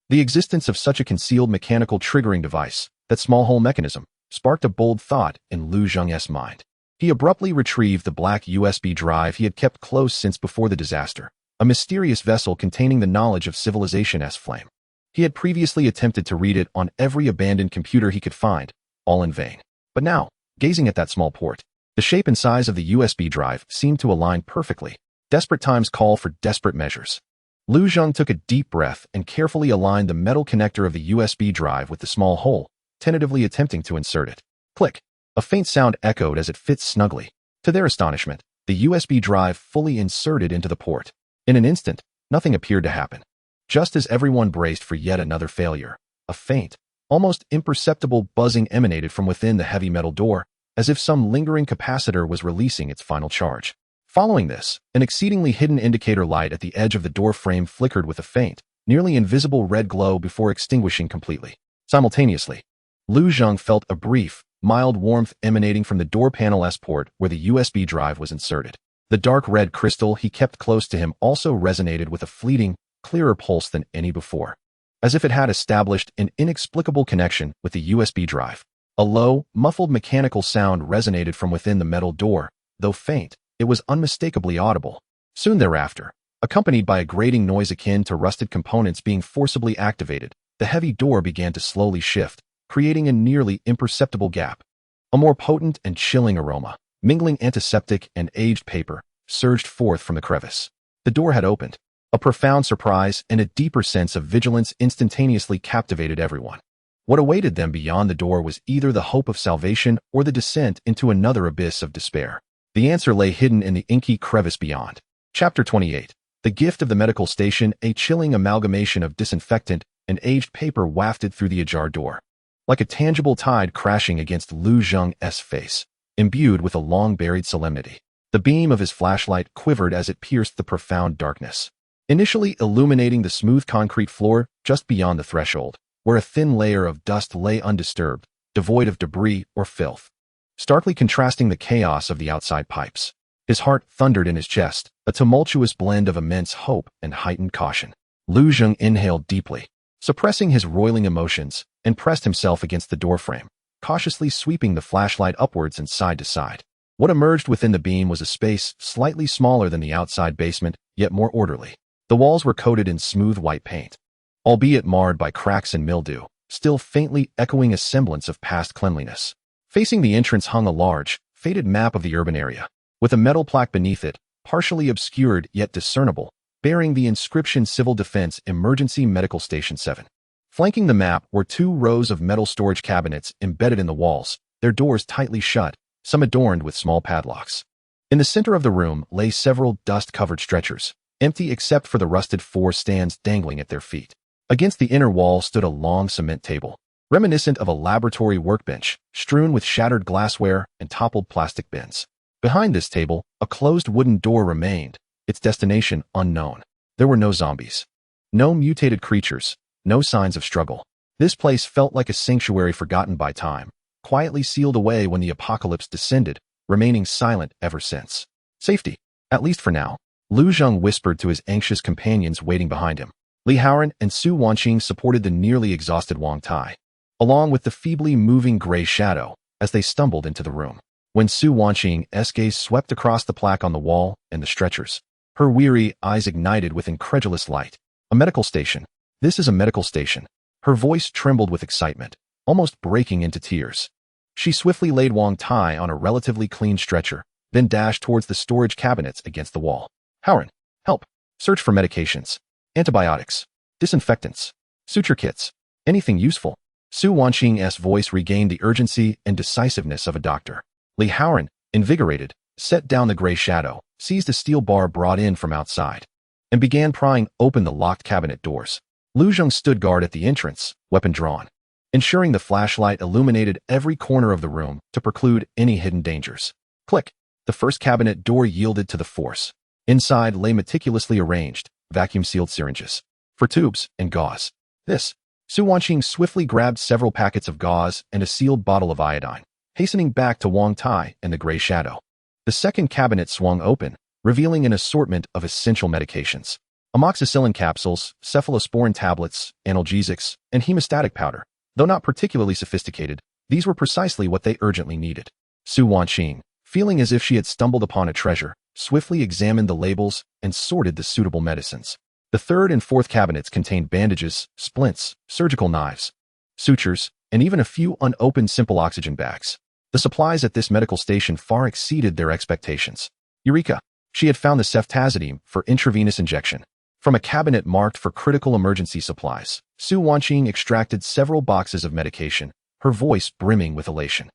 the existence of such a concealed mechanical triggering device, that small hole mechanism, sparked a bold thought in Lu Zheng's mind. He abruptly retrieved the black USB drive he had kept close since before the disaster, a mysterious vessel containing the knowledge of civilization's flame. He had previously attempted to read it on every abandoned computer he could find, all in vain. But now, gazing at that small port, the shape and size of the USB drive seemed to align perfectly. Desperate times call for desperate measures. Lu Zheng took a deep breath and carefully aligned the metal connector of the USB drive with the small hole, tentatively attempting to insert it. Click! A faint sound echoed as it fit snugly. To their astonishment, the USB drive fully inserted into the port. In an instant, nothing appeared to happen. Just as everyone braced for yet another failure, a faint, almost imperceptible buzzing emanated from within the heavy metal door, as if some lingering capacitor was releasing its final charge. Following this, an exceedingly hidden indicator light at the edge of the door frame flickered with a faint, nearly invisible red glow before extinguishing completely. Simultaneously, Lu Zheng felt a brief, mild warmth emanating from the door panel's port where the USB drive was inserted. The dark red crystal he kept close to him also resonated with a fleeting, clearer pulse than any before, as if it had established an inexplicable connection with the USB drive. A low, muffled mechanical sound resonated from within the metal door. Though faint, it was unmistakably audible. Soon thereafter, accompanied by a grating noise akin to rusted components being forcibly activated, the heavy door began to slowly shift, creating a nearly imperceptible gap. A more potent and chilling aroma, mingling antiseptic and aged paper, surged forth from the crevice. The door had opened. A profound surprise and a deeper sense of vigilance instantaneously captivated everyone. What awaited them beyond the door was either the hope of salvation or the descent into another abyss of despair. The answer lay hidden in the inky crevice beyond. Chapter 28. The gift of the medical station, a chilling amalgamation of disinfectant and aged paper wafted through the ajar door, like a tangible tide crashing against Lu Zheng's face, imbued with a long-buried solemnity. The beam of his flashlight quivered as it pierced the profound darkness, initially illuminating the smooth concrete floor just beyond the threshold, where a thin layer of dust lay undisturbed, devoid of debris or filth, starkly contrasting the chaos of the outside pipes. His heart thundered in his chest, a tumultuous blend of immense hope and heightened caution. Lu Zheng inhaled deeply, suppressing his roiling emotions, and pressed himself against the doorframe, cautiously sweeping the flashlight upwards and side to side. What emerged within the beam was a space slightly smaller than the outside basement, yet more orderly. The walls were coated in smooth white paint, albeit marred by cracks and mildew, still faintly echoing a semblance of past cleanliness. Facing the entrance hung a large, faded map of the urban area, with a metal plaque beneath it, partially obscured yet discernible, bearing the inscription Civil Defense Emergency Medical Station 7. Flanking the map were 2 rows of metal storage cabinets embedded in the walls, their doors tightly shut, some adorned with small padlocks. In the center of the room lay several dust-covered stretchers, empty except for the rusted 4 stands dangling at their feet. Against the inner wall stood a long cement table, reminiscent of a laboratory workbench, strewn with shattered glassware and toppled plastic bins. Behind this table, a closed wooden door remained, its destination unknown. There were no zombies, no mutated creatures, no signs of struggle. This place felt like a sanctuary forgotten by time, quietly sealed away when the apocalypse descended, remaining silent ever since. Safety, at least for now, Lu Zheng whispered to his anxious companions waiting behind him. Li Haoran and Su Wanqing supported the nearly exhausted Wang Tai, along with the feebly moving gray shadow, as they stumbled into the room. When Su Wanqing's gaze swept across the plaque on the wall and the stretchers, her weary eyes ignited with incredulous light. A medical station. This is a medical station. Her voice trembled with excitement, almost breaking into tears. She swiftly laid Wang Tai on a relatively clean stretcher, then dashed towards the storage cabinets against the wall. Haoran, help. Search for medications, antibiotics, disinfectants, suture kits, anything useful. Su Wanqing's voice regained the urgency and decisiveness of a doctor. Li Haoran, invigorated, set down the gray shadow, seized a steel bar brought in from outside, and began prying open the locked cabinet doors. Lu Zheng stood guard at the entrance, weapon drawn, ensuring the flashlight illuminated every corner of the room to preclude any hidden dangers. Click. The first cabinet door yielded to the force. Inside lay meticulously arranged, vacuum-sealed syringes for tubes and gauze. Su Wanqing swiftly grabbed several packets of gauze and a sealed bottle of iodine, hastening back to Wang Tai and the gray shadow. The second cabinet swung open, revealing an assortment of essential medications. Amoxicillin capsules, cephalosporin tablets, analgesics, and hemostatic powder. Though not particularly sophisticated, these were precisely what they urgently needed. Su Wanqing, feeling as if she had stumbled upon a treasure, swiftly examined the labels and sorted the suitable medicines. The third and fourth cabinets contained bandages, splints, surgical knives, sutures, and even a few unopened simple oxygen bags. The supplies at this medical station far exceeded their expectations. Eureka! She had found the ceftazidime for intravenous injection. From a cabinet marked for critical emergency supplies, Su Wanqing extracted several boxes of medication, her voice brimming with elation.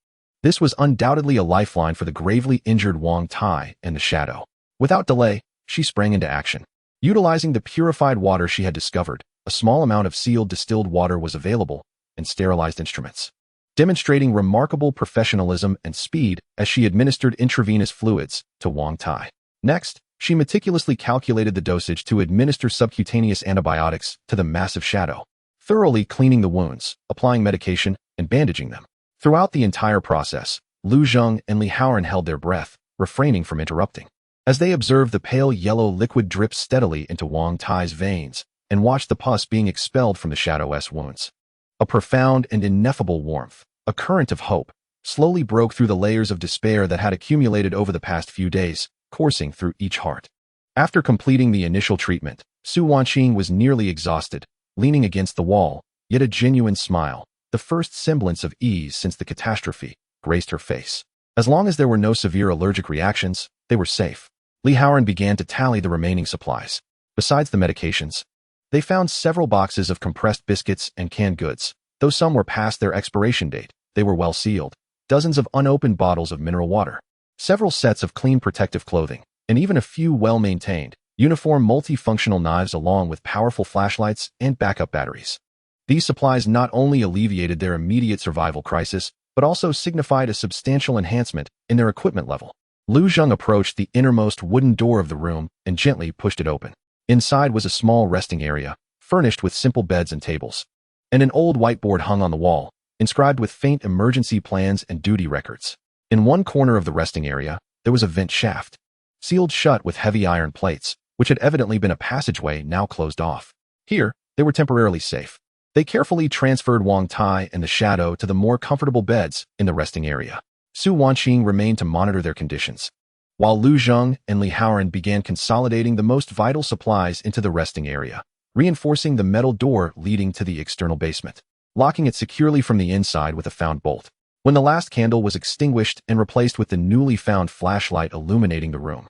This was undoubtedly a lifeline for the gravely injured Wang Tai and the Shadow. Without delay, she sprang into action. Utilizing the purified water she had discovered, a small amount of sealed distilled water was available, and sterilized instruments. Demonstrating remarkable professionalism and speed as she administered intravenous fluids to Wang Tai. Next, she meticulously calculated the dosage to administer subcutaneous antibiotics to the massive Shadow, thoroughly cleaning the wounds, applying medication, and bandaging them. Throughout the entire process, Lu Zheng and Li Haoran held their breath, refraining from interrupting. As they observed the pale yellow liquid drip steadily into Wang Tai's veins and watched the pus being expelled from the Shadow's wounds. A profound and ineffable warmth, a current of hope, slowly broke through the layers of despair that had accumulated over the past few days, coursing through each heart. After completing the initial treatment, Su Wanqing was nearly exhausted, leaning against the wall, yet a genuine smile, the first semblance of ease since the catastrophe, graced her face. As long as there were no severe allergic reactions, they were safe. Li Haoran began to tally the remaining supplies. Besides the medications, they found several boxes of compressed biscuits and canned goods. Though some were past their expiration date, they were well sealed. Dozens of unopened bottles of mineral water, several sets of clean protective clothing, and even a few well-maintained, uniform multifunctional knives along with powerful flashlights and backup batteries. These supplies not only alleviated their immediate survival crisis, but also signified a substantial enhancement in their equipment level. Lu Zheng approached the innermost wooden door of the room and gently pushed it open. Inside was a small resting area, furnished with simple beds and tables, and an old whiteboard hung on the wall, inscribed with faint emergency plans and duty records. In one corner of the resting area, there was a vent shaft, sealed shut with heavy iron plates, which had evidently been a passageway now closed off. Here, they were temporarily safe. They carefully transferred Wang Tai and the Shadow to the more comfortable beds in the resting area. Su Wanqing remained to monitor their conditions, while Lu Zheng and Li Haoran began consolidating the most vital supplies into the resting area, reinforcing the metal door leading to the external basement, locking it securely from the inside with a found bolt. When the last candle was extinguished and replaced with the newly found flashlight illuminating the room,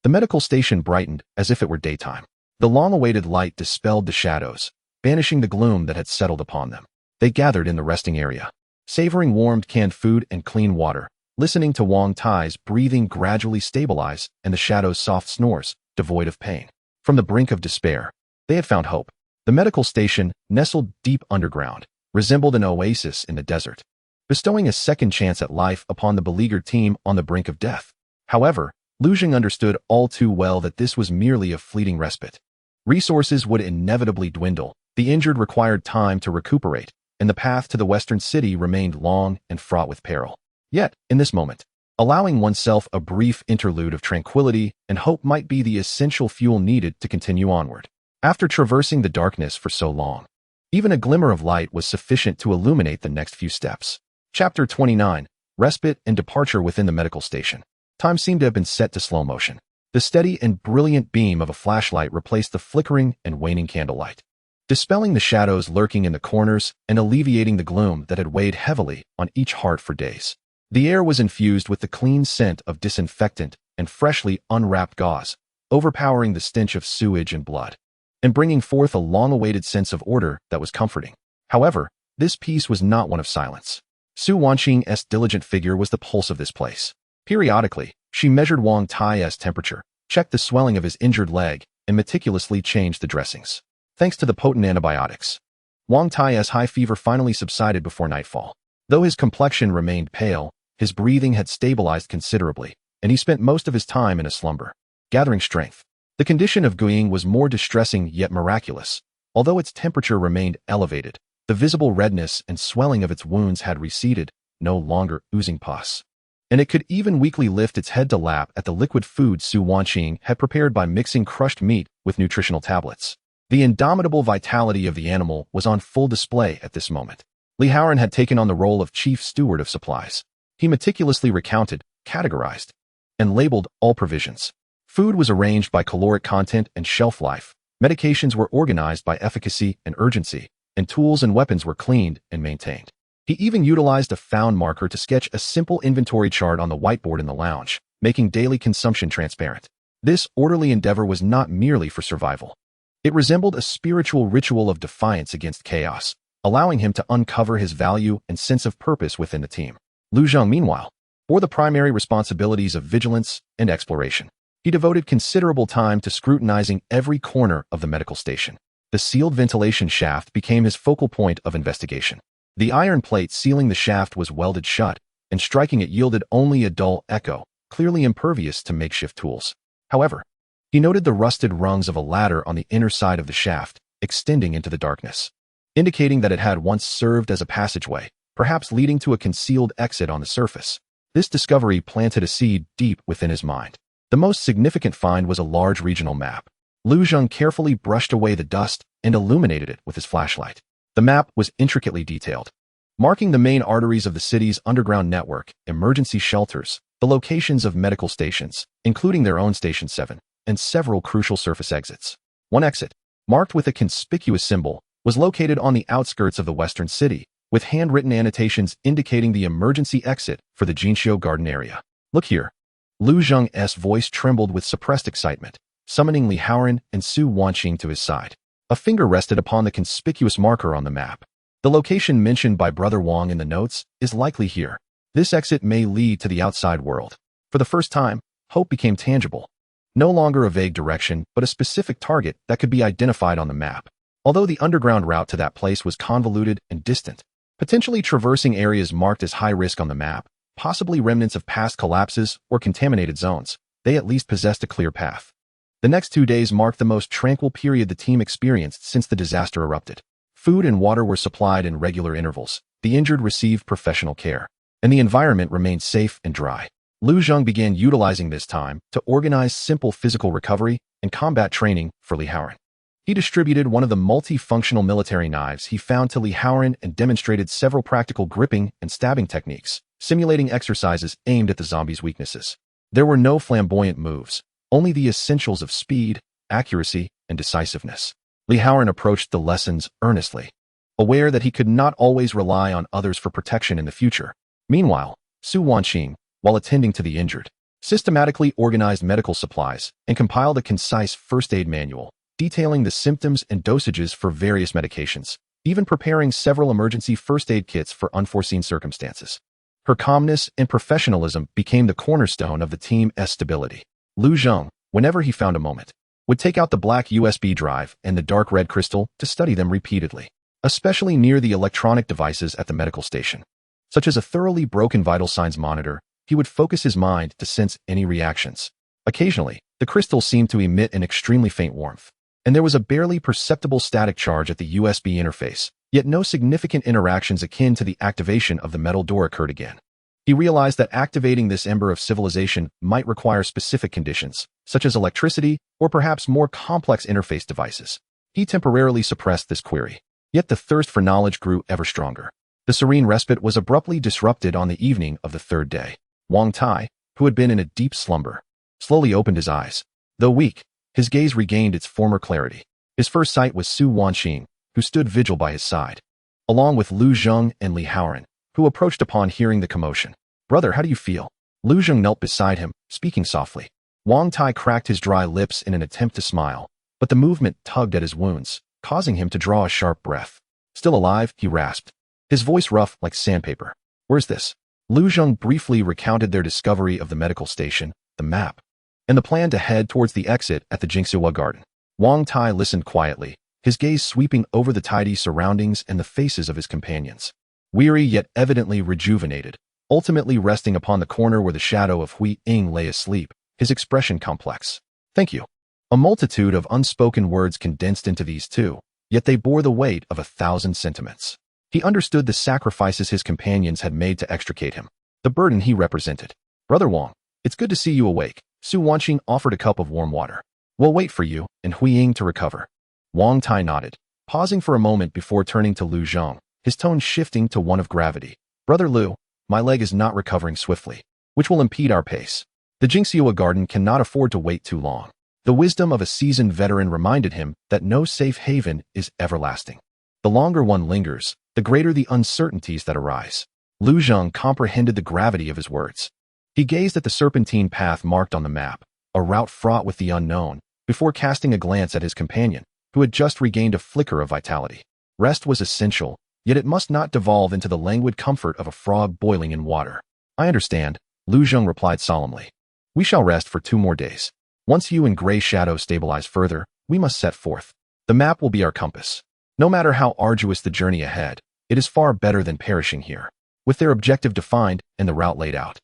the medical station brightened as if it were daytime. The long-awaited light dispelled the shadows, banishing the gloom that had settled upon them. They gathered in the resting area, savoring warmed canned food and clean water, listening to Wang Tai's breathing gradually stabilize and the Shadow's soft snores, devoid of pain. From the brink of despair, they had found hope. The medical station, nestled deep underground, resembled an oasis in the desert, bestowing a second chance at life upon the beleaguered team on the brink of death. However, Lu Zheng understood all too well that this was merely a fleeting respite. Resources would inevitably dwindle, the injured required time to recuperate, and the path to the western city remained long and fraught with peril. Yet, in this moment, allowing oneself a brief interlude of tranquility and hope might be the essential fuel needed to continue onward. After traversing the darkness for so long, even a glimmer of light was sufficient to illuminate the next few steps. Chapter 29. Respite and Departure within the medical station. Time seemed to have been set to slow motion. The steady and brilliant beam of a flashlight replaced the flickering and waning candlelight, dispelling the shadows lurking in the corners and alleviating the gloom that had weighed heavily on each heart for days. The air was infused with the clean scent of disinfectant and freshly unwrapped gauze, overpowering the stench of sewage and blood, and bringing forth a long-awaited sense of order that was comforting. However, this peace was not one of silence. Su Wanqing's diligent figure was the pulse of this place. Periodically, she measured Wang Tai's temperature, checked the swelling of his injured leg, and meticulously changed the dressings. Thanks to the potent antibiotics, Wang Tai's high fever finally subsided before nightfall. Though his complexion remained pale, his breathing had stabilized considerably, and he spent most of his time in a slumber, gathering strength. The condition of Guiying was more distressing yet miraculous. Although its temperature remained elevated, the visible redness and swelling of its wounds had receded, no longer oozing pus. And it could even weakly lift its head to lap at the liquid food Su Wanqing had prepared by mixing crushed meat with nutritional tablets. The indomitable vitality of the animal was on full display at this moment. Li Haoran had taken on the role of chief steward of supplies. He meticulously recounted, categorized, and labeled all provisions. Food was arranged by caloric content and shelf life. Medications were organized by efficacy and urgency, and tools and weapons were cleaned and maintained. He even utilized a found marker to sketch a simple inventory chart on the whiteboard in the lounge, making daily consumption transparent. This orderly endeavor was not merely for survival. It resembled a spiritual ritual of defiance against chaos, allowing him to uncover his value and sense of purpose within the team. Lu Zheng, meanwhile, bore the primary responsibilities of vigilance and exploration. He devoted considerable time to scrutinizing every corner of the medical station. The sealed ventilation shaft became his focal point of investigation. The iron plate sealing the shaft was welded shut, and striking it yielded only a dull echo, clearly impervious to makeshift tools. However, he noted the rusted rungs of a ladder on the inner side of the shaft, extending into the darkness, indicating that it had once served as a passageway, perhaps leading to a concealed exit on the surface. This discovery planted a seed deep within his mind. The most significant find was a large regional map. Lu Zheng carefully brushed away the dust and illuminated it with his flashlight. The map was intricately detailed, marking the main arteries of the city's underground network, emergency shelters, the locations of medical stations, including their own Station 7, and several crucial surface exits. One exit, marked with a conspicuous symbol, was located on the outskirts of the western city, with handwritten annotations indicating the emergency exit for the Jinxiu Garden area. "Look here." Lu Zheng's voice trembled with suppressed excitement, summoning Li Haoran and Su Wanqing to his side. A finger rested upon the conspicuous marker on the map. The location mentioned by Brother Wang in the notes is likely here. This exit may lead to the outside world. For the first time, hope became tangible. No longer a vague direction, but a specific target that could be identified on the map. Although the underground route to that place was convoluted and distant, potentially traversing areas marked as high risk on the map, possibly remnants of past collapses or contaminated zones, they at least possessed a clear path. The next 2 days marked the most tranquil period the team experienced since the disaster erupted. Food and water were supplied in regular intervals, the injured received professional care, and the environment remained safe and dry. Lu Zheng began utilizing this time to organize simple physical recovery and combat training for Li Haoran. He distributed one of the multifunctional military knives he found to Li Haoran and demonstrated several practical gripping and stabbing techniques, simulating exercises aimed at the zombie's weaknesses. There were no flamboyant moves, only the essentials of speed, accuracy, and decisiveness. Li Haoran approached the lessons earnestly, aware that he could not always rely on others for protection in the future. Meanwhile, Su Wanqing, while attending to the injured, systematically organized medical supplies and compiled a concise first aid manual, detailing the symptoms and dosages for various medications, even preparing several emergency first aid kits for unforeseen circumstances. Her calmness and professionalism became the cornerstone of the team's stability. Lu Zheng, whenever he found a moment, would take out the black USB drive and the dark red crystal to study them repeatedly, especially near the electronic devices at the medical station. Such as a thoroughly broken vital signs monitor, he would focus his mind to sense any reactions. Occasionally, the crystal seemed to emit an extremely faint warmth, and there was a barely perceptible static charge at the USB interface, yet no significant interactions akin to the activation of the metal door occurred again. He realized that activating this ember of civilization might require specific conditions, such as electricity or perhaps more complex interface devices. He temporarily suppressed this query, yet the thirst for knowledge grew ever stronger. The serene respite was abruptly disrupted on the evening of the third day. Wang Tai, who had been in a deep slumber, slowly opened his eyes. Though weak, his gaze regained its former clarity. His first sight was Su Wanqing, who stood vigil by his side, along with Lu Zheng and Li Haoran, who approached upon hearing the commotion. "Brother, how do you feel?" Lu Zheng knelt beside him, speaking softly. Wang Tai cracked his dry lips in an attempt to smile, but the movement tugged at his wounds, causing him to draw a sharp breath. "Still alive?" he rasped, his voice rough like sandpaper. "Where's this?" Lu Zheng briefly recounted their discovery of the medical station, the map, and the plan to head towards the exit at the Jinxiu Garden. Wang Tai listened quietly, his gaze sweeping over the tidy surroundings and the faces of his companions. Weary yet evidently rejuvenated, ultimately resting upon the corner where the shadow of Hui Ying lay asleep, his expression complex. Thank you. A multitude of unspoken words condensed into these two, yet they bore the weight of 1,000 sentiments. He understood the sacrifices his companions had made to extricate him, the burden he represented. Brother Wang, it's good to see you awake. Su Wanqing offered a cup of warm water. We'll wait for you and Hui Ying to recover. Wang Tai nodded, pausing for a moment before turning to Lu Zhong, his tone shifting to one of gravity. Brother Lu, my leg is not recovering swiftly, which will impede our pace. The Jingxiua Garden cannot afford to wait too long. The wisdom of a seasoned veteran reminded him that no safe haven is everlasting. The longer one lingers, the greater the uncertainties that arise. Lu Zhong comprehended the gravity of his words. He gazed at the serpentine path marked on the map, a route fraught with the unknown, before casting a glance at his companion, who had just regained a flicker of vitality. Rest was essential, yet it must not devolve into the languid comfort of a frog boiling in water. I understand, Lu Zhong replied solemnly. We shall rest for 2 more days. Once you and Gray Shadow stabilize further, we must set forth. The map will be our compass. No matter how arduous the journey ahead, it is far better than perishing here. With their objective defined and the route laid out,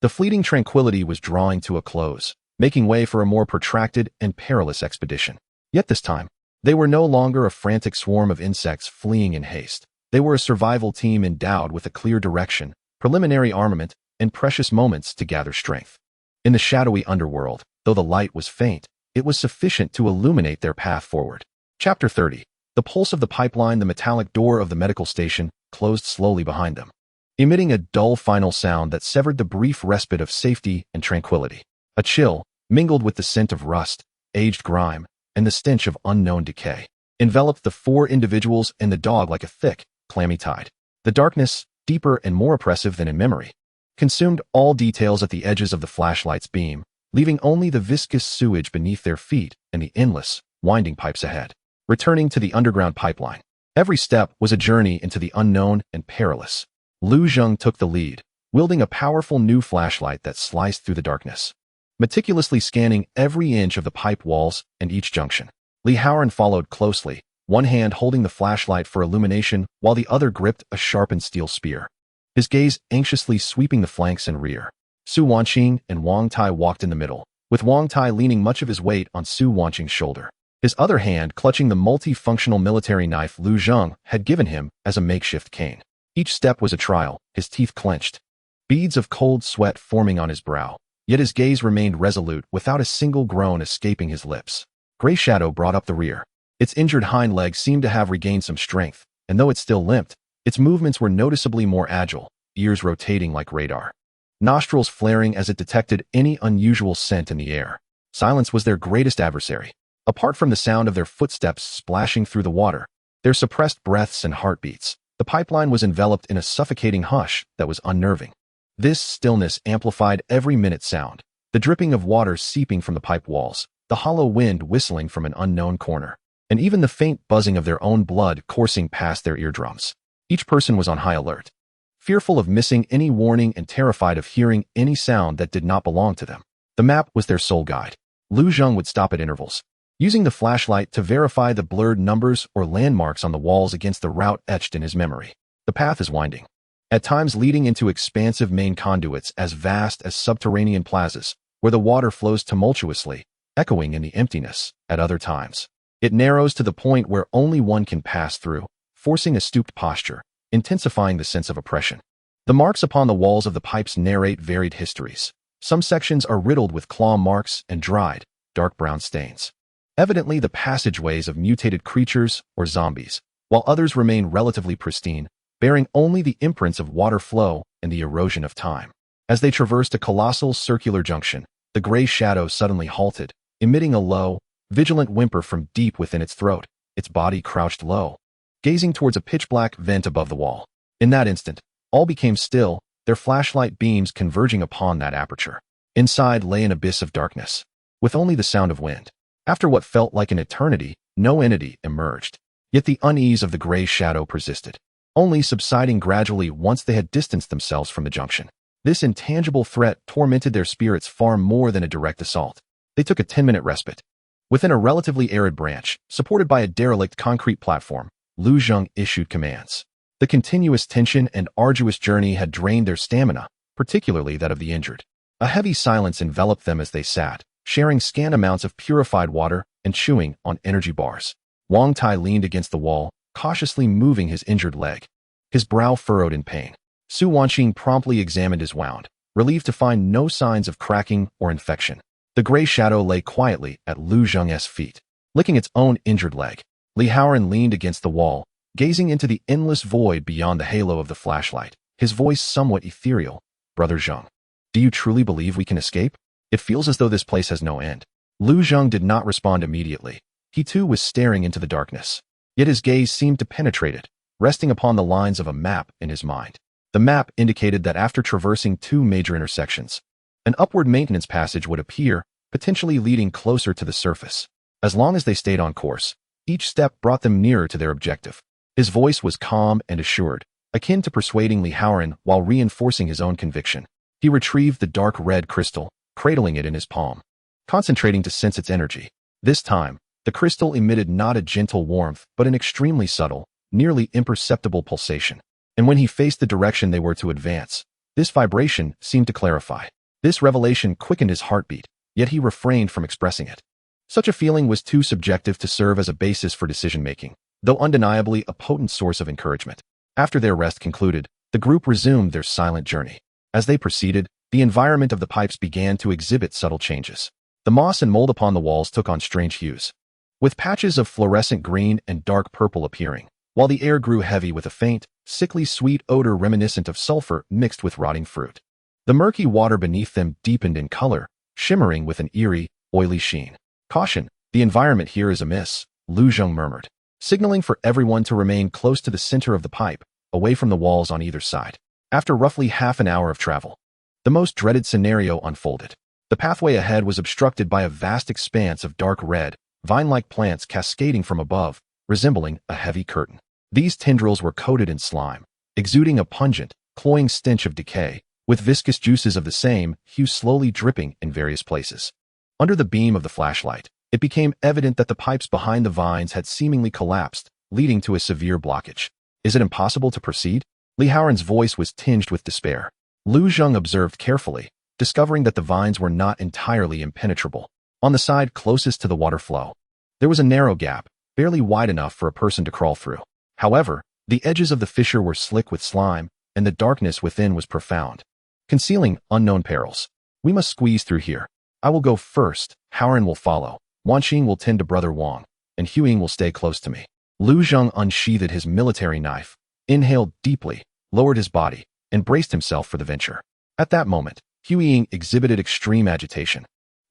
the fleeting tranquility was drawing to a close, making way for a more protracted and perilous expedition. Yet this time, they were no longer a frantic swarm of insects fleeing in haste. They were a survival team endowed with a clear direction, preliminary armament, and precious moments to gather strength. In the shadowy underworld, though the light was faint, it was sufficient to illuminate their path forward. Chapter 30. The pulse of the pipeline, the metallic door of the medical station, closed slowly behind them, emitting a dull final sound that severed the brief respite of safety and tranquility. A chill, mingled with the scent of rust, aged grime, and the stench of unknown decay, enveloped the 4 individuals and the dog like a thick, clammy tide. The darkness, deeper and more oppressive than in memory, consumed all details at the edges of the flashlight's beam, leaving only the viscous sewage beneath their feet and the endless, winding pipes ahead. Returning to the underground pipeline, every step was a journey into the unknown and perilous. Lu Zhong took the lead, wielding a powerful new flashlight that sliced through the darkness, meticulously scanning every inch of the pipe walls and each junction. Li Haoran followed closely, one hand holding the flashlight for illumination while the other gripped a sharpened steel spear, his gaze anxiously sweeping the flanks and rear. Su Wanqing and Wang Tai walked in the middle, with Wang Tai leaning much of his weight on Su Wanqing's shoulder, his other hand clutching the multifunctional military knife Lu Zhong had given him as a makeshift cane. Each step was a trial, his teeth clenched, beads of cold sweat forming on his brow, yet his gaze remained resolute without a single groan escaping his lips. Gray Shadow brought up the rear. Its injured hind leg seemed to have regained some strength, and though it still limped, its movements were noticeably more agile, ears rotating like radar, nostrils flaring as it detected any unusual scent in the air. Silence was their greatest adversary. Apart from the sound of their footsteps splashing through the water, their suppressed breaths and heartbeats, the pipeline was enveloped in a suffocating hush that was unnerving. This stillness amplified every minute's sound, the dripping of water seeping from the pipe walls, the hollow wind whistling from an unknown corner, and even the faint buzzing of their own blood coursing past their eardrums. Each person was on high alert, fearful of missing any warning and terrified of hearing any sound that did not belong to them. The map was their sole guide. Lu Zhong would stop at intervals, using the flashlight to verify the blurred numbers or landmarks on the walls against the route etched in his memory. The path is winding, at times leading into expansive main conduits as vast as subterranean plazas, where the water flows tumultuously, echoing in the emptiness. At other times, it narrows to the point where only one can pass through, forcing a stooped posture, intensifying the sense of oppression. The marks upon the walls of the pipes narrate varied histories. Some sections are riddled with claw marks and dried, dark brown stains, evidently the passageways of mutated creatures or zombies, while others remain relatively pristine, bearing only the imprints of water flow and the erosion of time. As they traversed a colossal circular junction, the Gray Shadow suddenly halted, emitting a low, vigilant whimper from deep within its throat. Its body crouched low, gazing towards a pitch-black vent above the wall. In that instant, all became still, their flashlight beams converging upon that aperture. Inside lay an abyss of darkness, with only the sound of wind. After what felt like an eternity, no entity emerged. Yet the unease of the Gray Shadow persisted, only subsiding gradually once they had distanced themselves from the junction. This intangible threat tormented their spirits far more than a direct assault. They took a 10-minute respite. Within a relatively arid branch, supported by a derelict concrete platform, Lu Zhong issued commands. The continuous tension and arduous journey had drained their stamina, particularly that of the injured. A heavy silence enveloped them as they sat, sharing scant amounts of purified water and chewing on energy bars. Wang Tai leaned against the wall, cautiously moving his injured leg. His brow furrowed in pain. Su Wanqing promptly examined his wound, relieved to find no signs of cracking or infection. The gray shadow lay quietly at Lu Zheng's feet, licking its own injured leg. Li Haoran leaned against the wall, gazing into the endless void beyond the halo of the flashlight, his voice somewhat ethereal. Brother Zheng, do you truly believe we can escape? It feels as though this place has no end. Lu Zheng did not respond immediately. He too was staring into the darkness. Yet his gaze seemed to penetrate it, resting upon the lines of a map in his mind. The map indicated that after traversing two major intersections, an upward maintenance passage would appear, potentially leading closer to the surface. As long as they stayed on course, each step brought them nearer to their objective. His voice was calm and assured, akin to persuading Li Haoran while reinforcing his own conviction. He retrieved the dark red crystal, cradling it in his palm, concentrating to sense its energy. This time, the crystal emitted not a gentle warmth, but an extremely subtle, nearly imperceptible pulsation. And when he faced the direction they were to advance, this vibration seemed to clarify. This revelation quickened his heartbeat, yet he refrained from expressing it. Such a feeling was too subjective to serve as a basis for decision-making, though undeniably a potent source of encouragement. After their rest concluded, the group resumed their silent journey. As they proceeded, the environment of the pipes began to exhibit subtle changes. The moss and mold upon the walls took on strange hues, with patches of fluorescent green and dark purple appearing, while the air grew heavy with a faint, sickly sweet odor reminiscent of sulfur mixed with rotting fruit. The murky water beneath them deepened in color, shimmering with an eerie, oily sheen. Caution, the environment here is amiss, Lu Zheng murmured, signaling for everyone to remain close to the center of the pipe, away from the walls on either side. After roughly half an hour of travel, the most dreaded scenario unfolded. The pathway ahead was obstructed by a vast expanse of dark red, vine-like plants cascading from above, resembling a heavy curtain. These tendrils were coated in slime, exuding a pungent, cloying stench of decay, with viscous juices of the same hue slowly dripping in various places. Under the beam of the flashlight, it became evident that the pipes behind the vines had seemingly collapsed, leading to a severe blockage. Is it impossible to proceed? Li Haoran's voice was tinged with despair. Lu Zheng observed carefully, discovering that the vines were not entirely impenetrable. On the side closest to the water flow, there was a narrow gap, barely wide enough for a person to crawl through. However, the edges of the fissure were slick with slime, and the darkness within was profound, concealing unknown perils. We must squeeze through here. I will go first, Haoran will follow, Wanqing will tend to Brother Wang, and Huiying will stay close to me. Lu Zheng unsheathed his military knife, inhaled deeply, lowered his body, and braced himself for the venture. At that moment, Huiying exhibited extreme agitation,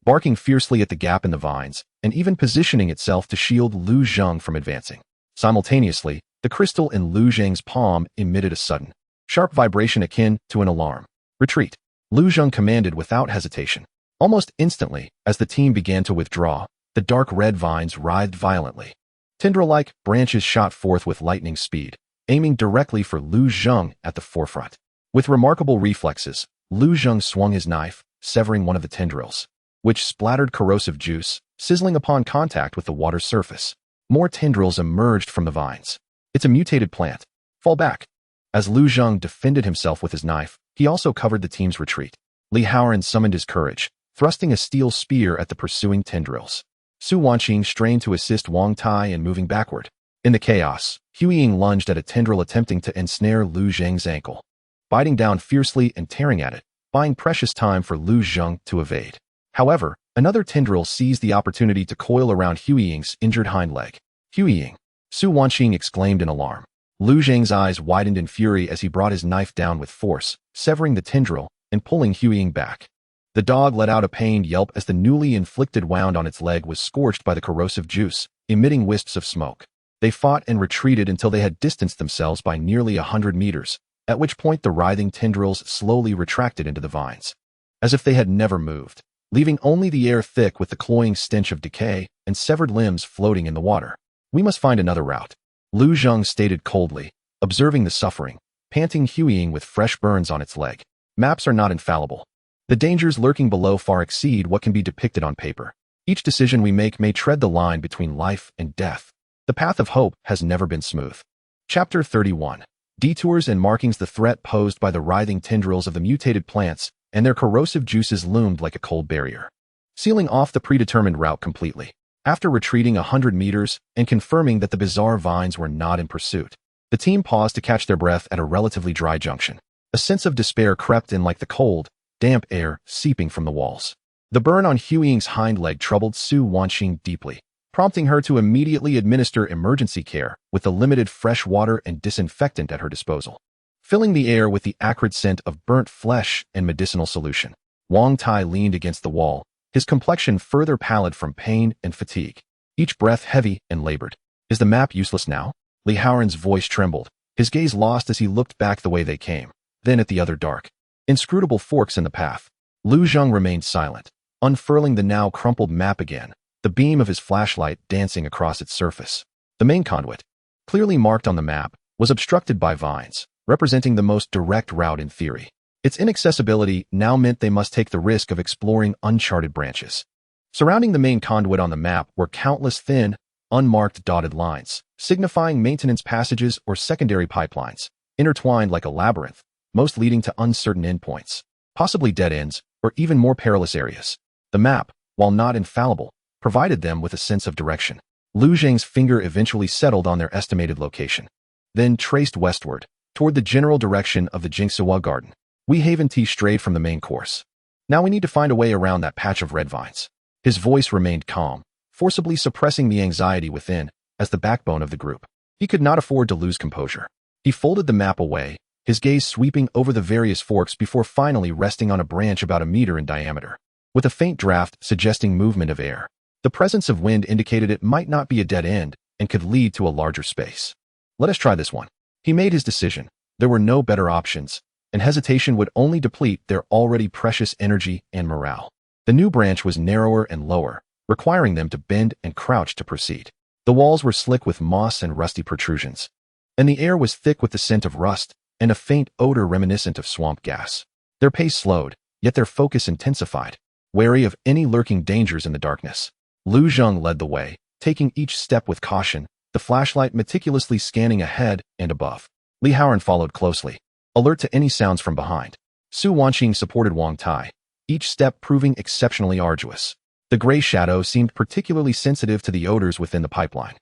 barking fiercely at the gap in the vines, and even positioning itself to shield Lu Zheng from advancing. Simultaneously, the crystal in Lu Zheng's palm emitted a sudden, sharp vibration akin to an alarm. Retreat, Lu Zheng commanded without hesitation. Almost instantly, as the team began to withdraw, the dark red vines writhed violently. Tendril-like branches shot forth with lightning speed, aiming directly for Lu Zheng at the forefront. With remarkable reflexes, Lu Zheng swung his knife, severing one of the tendrils, which splattered corrosive juice, sizzling upon contact with the water's surface. More tendrils emerged from the vines. It's a mutated plant. Fall back. As Lu Zheng defended himself with his knife, he also covered the team's retreat. Li Haoran summoned his courage, thrusting a steel spear at the pursuing tendrils. Su Wanqing strained to assist Wang Tai in moving backward. In the chaos, Huiying lunged at a tendril attempting to ensnare Lu Zheng's ankle, biting down fiercely and tearing at it, buying precious time for Lu Zheng to evade. However, another tendril seized the opportunity to coil around Huiying's injured hind leg. Huiying! Su Wanqing exclaimed in alarm. Lu Zheng's eyes widened in fury as he brought his knife down with force, severing the tendril and pulling Huiying back. The dog let out a pained yelp as the newly inflicted wound on its leg was scorched by the corrosive juice, emitting wisps of smoke. They fought and retreated until they had distanced themselves by nearly 100 meters, at which point the writhing tendrils slowly retracted into the vines, as if they had never moved, leaving only the air thick with the cloying stench of decay and severed limbs floating in the water. We must find another route, Lu Zheng stated coldly, observing the suffering, panting Huiying with fresh burns on its leg. Maps are not infallible. The dangers lurking below far exceed what can be depicted on paper. Each decision we make may tread the line between life and death. The path of hope has never been smooth. Chapter 31. Detours and markings the threat posed by the writhing tendrils of the mutated plants, and their corrosive juices loomed like a cold barrier, sealing off the predetermined route completely. After retreating 100 meters and confirming that the bizarre vines were not in pursuit, the team paused to catch their breath at a relatively dry junction. A sense of despair crept in like the cold, damp air seeping from the walls. The burn on Huiying's hind leg troubled Su Wanxing deeply, prompting her to immediately administer emergency care with the limited fresh water and disinfectant at her disposal, filling the air with the acrid scent of burnt flesh and medicinal solution. Wang Tai leaned against the wall, his complexion further pallid from pain and fatigue, each breath heavy and labored. Is the map useless now? Li Haoran's voice trembled, his gaze lost as he looked back the way they came, then at the other dark, inscrutable forks in the path. Lu Zheng remained silent, unfurling the now crumpled map again, the beam of his flashlight dancing across its surface. The main conduit, clearly marked on the map, was obstructed by vines, representing the most direct route in theory. Its inaccessibility now meant they must take the risk of exploring uncharted branches. Surrounding the main conduit on the map were countless thin, unmarked dotted lines, signifying maintenance passages or secondary pipelines, intertwined like a labyrinth, most leading to uncertain endpoints, possibly dead ends, or even more perilous areas. The map, while not infallible, provided them with a sense of direction. Lu Zheng's finger eventually settled on their estimated location, then traced westward, toward the general direction of the Jingsuo Garden. Wei Haven T strayed from the main course. Now we need to find a way around that patch of red vines. His voice remained calm, forcibly suppressing the anxiety within, as the backbone of the group. He could not afford to lose composure. He folded the map away, his gaze sweeping over the various forks before finally resting on a branch about a meter in diameter. With a faint draft suggesting movement of air, the presence of wind indicated it might not be a dead end and could lead to a larger space. Let us try this one. He made his decision. There were no better options, and hesitation would only deplete their already precious energy and morale. The new branch was narrower and lower, requiring them to bend and crouch to proceed. The walls were slick with moss and rusty protrusions, and the air was thick with the scent of rust and a faint odor reminiscent of swamp gas. Their pace slowed, yet their focus intensified, wary of any lurking dangers in the darkness. Lu Zheng led the way, taking each step with caution, the flashlight meticulously scanning ahead and above. Li Haoran followed closely, alert to any sounds from behind. Su Wanxing supported Wang Tai, each step proving exceptionally arduous. The gray shadow seemed particularly sensitive to the odors within the pipeline,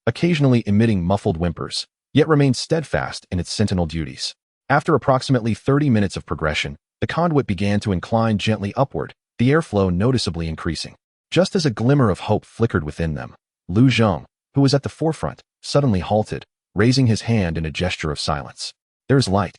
occasionally emitting muffled whimpers, yet remained steadfast in its sentinel duties. After approximately 30 minutes of progression, the conduit began to incline gently upward, the airflow noticeably increasing. Just as a glimmer of hope flickered within them, Lu Zheng, who was at the forefront, suddenly halted, raising his hand in a gesture of silence. "There's light,"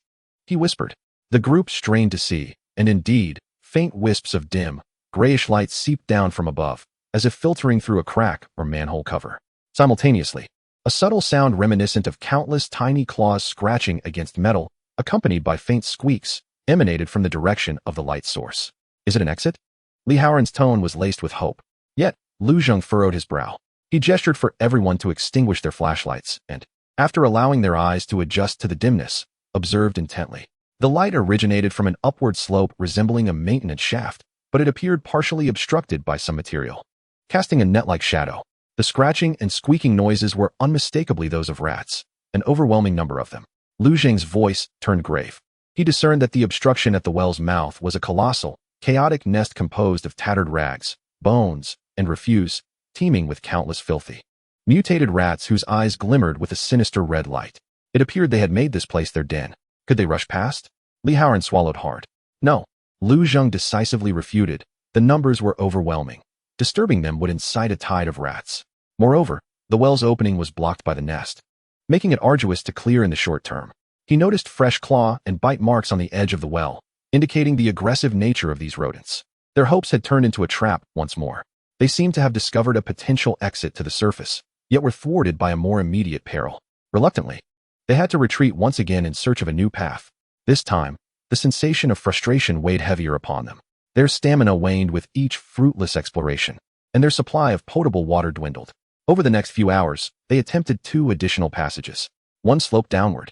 he whispered. The group strained to see, and indeed, faint wisps of dim, grayish light seeped down from above, as if filtering through a crack or manhole cover. Simultaneously, a subtle sound reminiscent of countless tiny claws scratching against metal, accompanied by faint squeaks, emanated from the direction of the light source. "Is it an exit?" Li Haoran's tone was laced with hope. Yet, Lu Zheng furrowed his brow. He gestured for everyone to extinguish their flashlights and, after allowing their eyes to adjust to the dimness, observed intently. The light originated from an upward slope resembling a maintenance shaft, but it appeared partially obstructed by some material, casting a net-like shadow. The scratching and squeaking noises were unmistakably those of rats, an overwhelming number of them. Lu Zheng's voice turned grave. He discerned that the obstruction at the well's mouth was a colossal, chaotic nest composed of tattered rags, bones, and refuse, teeming with countless filthy, mutated rats whose eyes glimmered with a sinister red light. It appeared they had made this place their den. Could they rush past? Li Haoran swallowed hard. No. Lu Zheng decisively refuted. The numbers were overwhelming. Disturbing them would incite a tide of rats. Moreover, the well's opening was blocked by the nest, making it arduous to clear in the short term. He noticed fresh claw and bite marks on the edge of the well, indicating the aggressive nature of these rodents. Their hopes had turned into a trap once more. They seemed to have discovered a potential exit to the surface, yet were thwarted by a more immediate peril. Reluctantly, they had to retreat once again in search of a new path. This time, the sensation of frustration weighed heavier upon them. Their stamina waned with each fruitless exploration, and their supply of potable water dwindled. Over the next few hours, they attempted 2 additional passages. One sloped downward,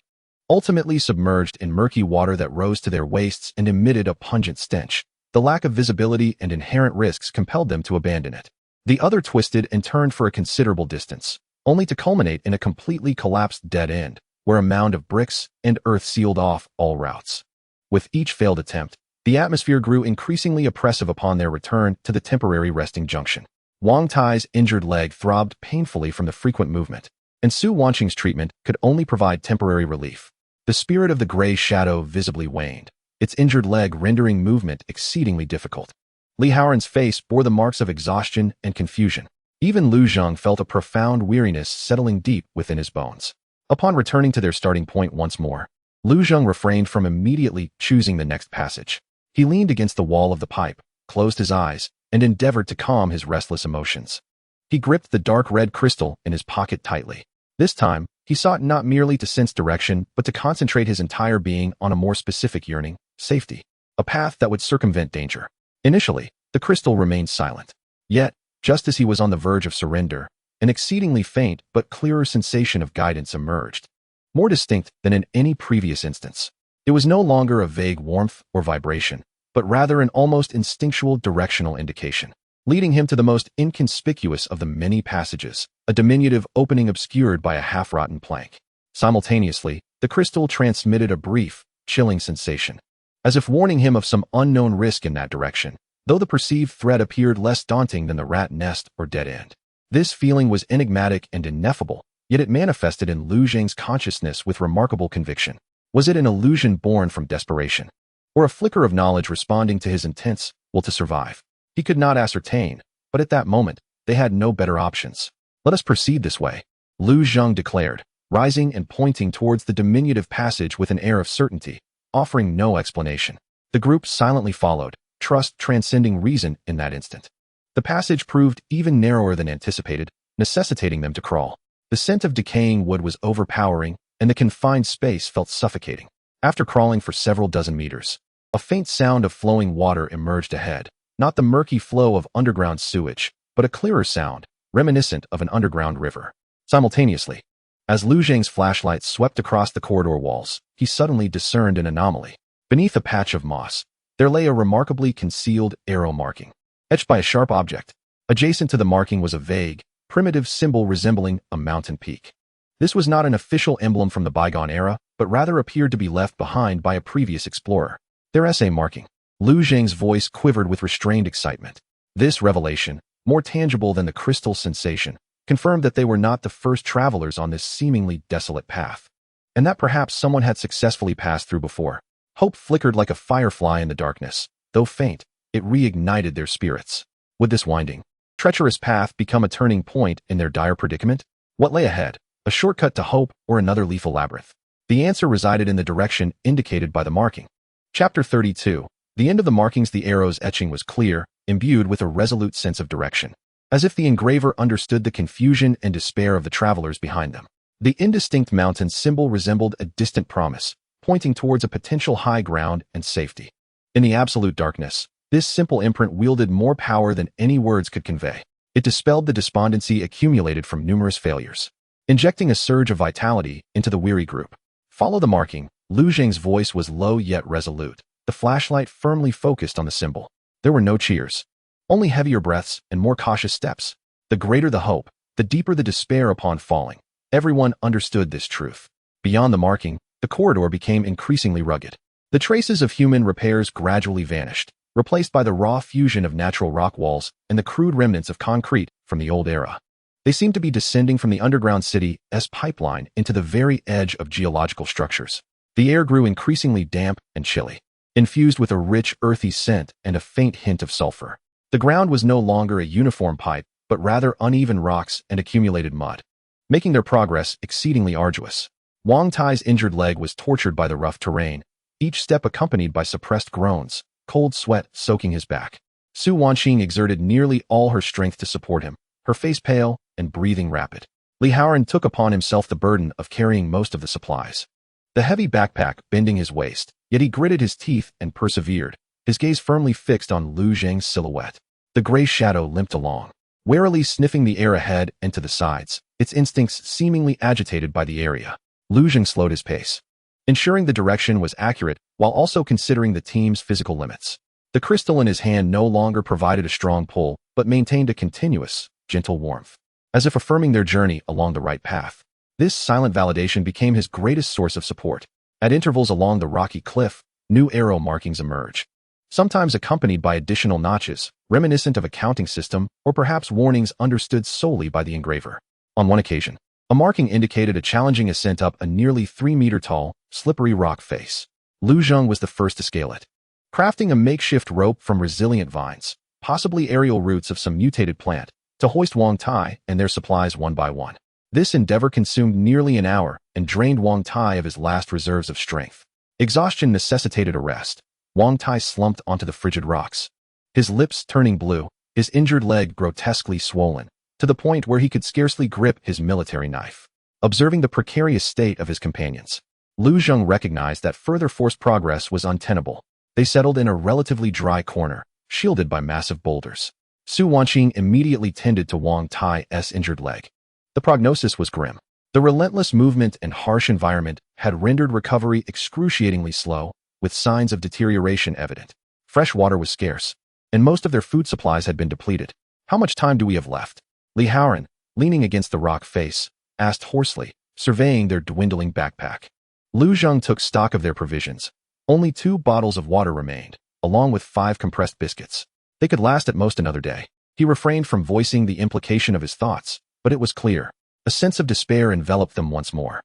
ultimately submerged in murky water that rose to their waists and emitted a pungent stench. The lack of visibility and inherent risks compelled them to abandon it. The other twisted and turned for a considerable distance, only to culminate in a completely collapsed dead end, where a mound of bricks and earth sealed off all routes. With each failed attempt, the atmosphere grew increasingly oppressive upon their return to the temporary resting junction. Wang Tai's injured leg throbbed painfully from the frequent movement, and Su Wanqing's treatment could only provide temporary relief. The spirit of the gray shadow visibly waned, its injured leg rendering movement exceedingly difficult. Li Haoran's face bore the marks of exhaustion and confusion. Even Lu Zheng felt a profound weariness settling deep within his bones. Upon returning to their starting point once more, Lu Zheng refrained from immediately choosing the next passage. He leaned against the wall of the pipe, closed his eyes, and endeavored to calm his restless emotions. He gripped the dark red crystal in his pocket tightly. This time, he sought not merely to sense direction, but to concentrate his entire being on a more specific yearning: safety, a path that would circumvent danger. Initially, the crystal remained silent. Yet, just as he was on the verge of surrender, an exceedingly faint but clearer sensation of guidance emerged, more distinct than in any previous instance. It was no longer a vague warmth or vibration, but rather an almost instinctual directional indication, leading him to the most inconspicuous of the many passages, a diminutive opening obscured by a half-rotten plank. Simultaneously, the crystal transmitted a brief, chilling sensation, as if warning him of some unknown risk in that direction, though the perceived threat appeared less daunting than the rat nest or dead end. This feeling was enigmatic and ineffable, yet it manifested in Lu Zheng's consciousness with remarkable conviction. Was it an illusion born from desperation, or a flicker of knowledge responding to his intense will to survive? He could not ascertain, but at that moment, they had no better options. "Let us proceed this way," Lu Zheng declared, rising and pointing towards the diminutive passage with an air of certainty, offering no explanation. The group silently followed, trust transcending reason in that instant. The passage proved even narrower than anticipated, necessitating them to crawl. The scent of decaying wood was overpowering, and the confined space felt suffocating. After crawling for several dozen meters, a faint sound of flowing water emerged ahead, not the murky flow of underground sewage, but a clearer sound, reminiscent of an underground river. Simultaneously, as Lu Zheng's flashlight swept across the corridor walls, he suddenly discerned an anomaly. Beneath a patch of moss, there lay a remarkably concealed arrow marking, etched by a sharp object. Adjacent to the marking was a vague, primitive symbol resembling a mountain peak. This was not an official emblem from the bygone era, but rather appeared to be left behind by a previous explorer. Their essay marking. Lu Zheng's voice quivered with restrained excitement. This revelation, more tangible than the crystal sensation, confirmed that they were not the first travelers on this seemingly desolate path, and that perhaps someone had successfully passed through before. Hope flickered like a firefly in the darkness. Though faint, it reignited their spirits. Would this winding, treacherous path become a turning point in their dire predicament? What lay ahead? A shortcut to hope or another lethal labyrinth? The answer resided in the direction indicated by the marking. Chapter 32. The end of the markings. The arrow's etching was clear, imbued with a resolute sense of direction, as if the engraver understood the confusion and despair of the travelers behind them. The indistinct mountain symbol resembled a distant promise, pointing towards a potential high ground and safety. In the absolute darkness, this simple imprint wielded more power than any words could convey. It dispelled the despondency accumulated from numerous failures, injecting a surge of vitality into the weary group. Follow the marking. Lu Zheng's voice was low yet resolute, the flashlight firmly focused on the symbol. There were no cheers, only heavier breaths and more cautious steps. The greater the hope, the deeper the despair upon falling. Everyone understood this truth. Beyond the marking, the corridor became increasingly rugged. The traces of human repairs gradually vanished, replaced by the raw fusion of natural rock walls and the crude remnants of concrete from the old era. They seemed to be descending from the underground city's pipeline into the very edge of geological structures. The air grew increasingly damp and chilly, infused with a rich, earthy scent and a faint hint of sulfur. The ground was no longer a uniform pipe, but rather uneven rocks and accumulated mud, making their progress exceedingly arduous. Wang Tai's injured leg was tortured by the rough terrain, each step accompanied by suppressed groans, cold sweat soaking his back. Su Wanqing exerted nearly all her strength to support him, her face pale and breathing rapid. Li Haoran took upon himself the burden of carrying most of the supplies, the heavy backpack bending his waist, yet he gritted his teeth and persevered, his gaze firmly fixed on Lu Zheng's silhouette. The gray shadow limped along, warily sniffing the air ahead and to the sides, its instincts seemingly agitated by the area. Lu Zheng slowed his pace, ensuring the direction was accurate while also considering the team's physical limits. The crystal in his hand no longer provided a strong pull, but maintained a continuous, gentle warmth, as if affirming their journey along the right path. This silent validation became his greatest source of support. At intervals along the rocky cliff, new arrow markings emerge, sometimes accompanied by additional notches, reminiscent of a counting system or perhaps warnings understood solely by the engraver. On one occasion, a marking indicated a challenging ascent up a nearly 3-meter-tall, slippery rock face. Lu Zheng was the first to scale it. Crafting a makeshift rope from resilient vines, possibly aerial roots of some mutated plant, to hoist Wang Tai and their supplies one by one. This endeavor consumed nearly an hour and drained Wang Tai of his last reserves of strength. Exhaustion necessitated a rest. Wang Tai slumped onto the frigid rocks, his lips turning blue, his injured leg grotesquely swollen, to the point where he could scarcely grip his military knife. Observing the precarious state of his companions, Lu Zheng recognized that further forced progress was untenable. They settled in a relatively dry corner, shielded by massive boulders. Su Wanqing immediately tended to Wang Tai's injured leg. The prognosis was grim. The relentless movement and harsh environment had rendered recovery excruciatingly slow, with signs of deterioration evident. Fresh water was scarce, and most of their food supplies had been depleted. "How much time do we have left?" Li Haoran, leaning against the rock face, asked hoarsely, surveying their dwindling backpack. Lu Zheng took stock of their provisions. Only 2 bottles of water remained, along with 5 compressed biscuits. They could last at most another day. He refrained from voicing the implication of his thoughts, but it was clear. A sense of despair enveloped them once more.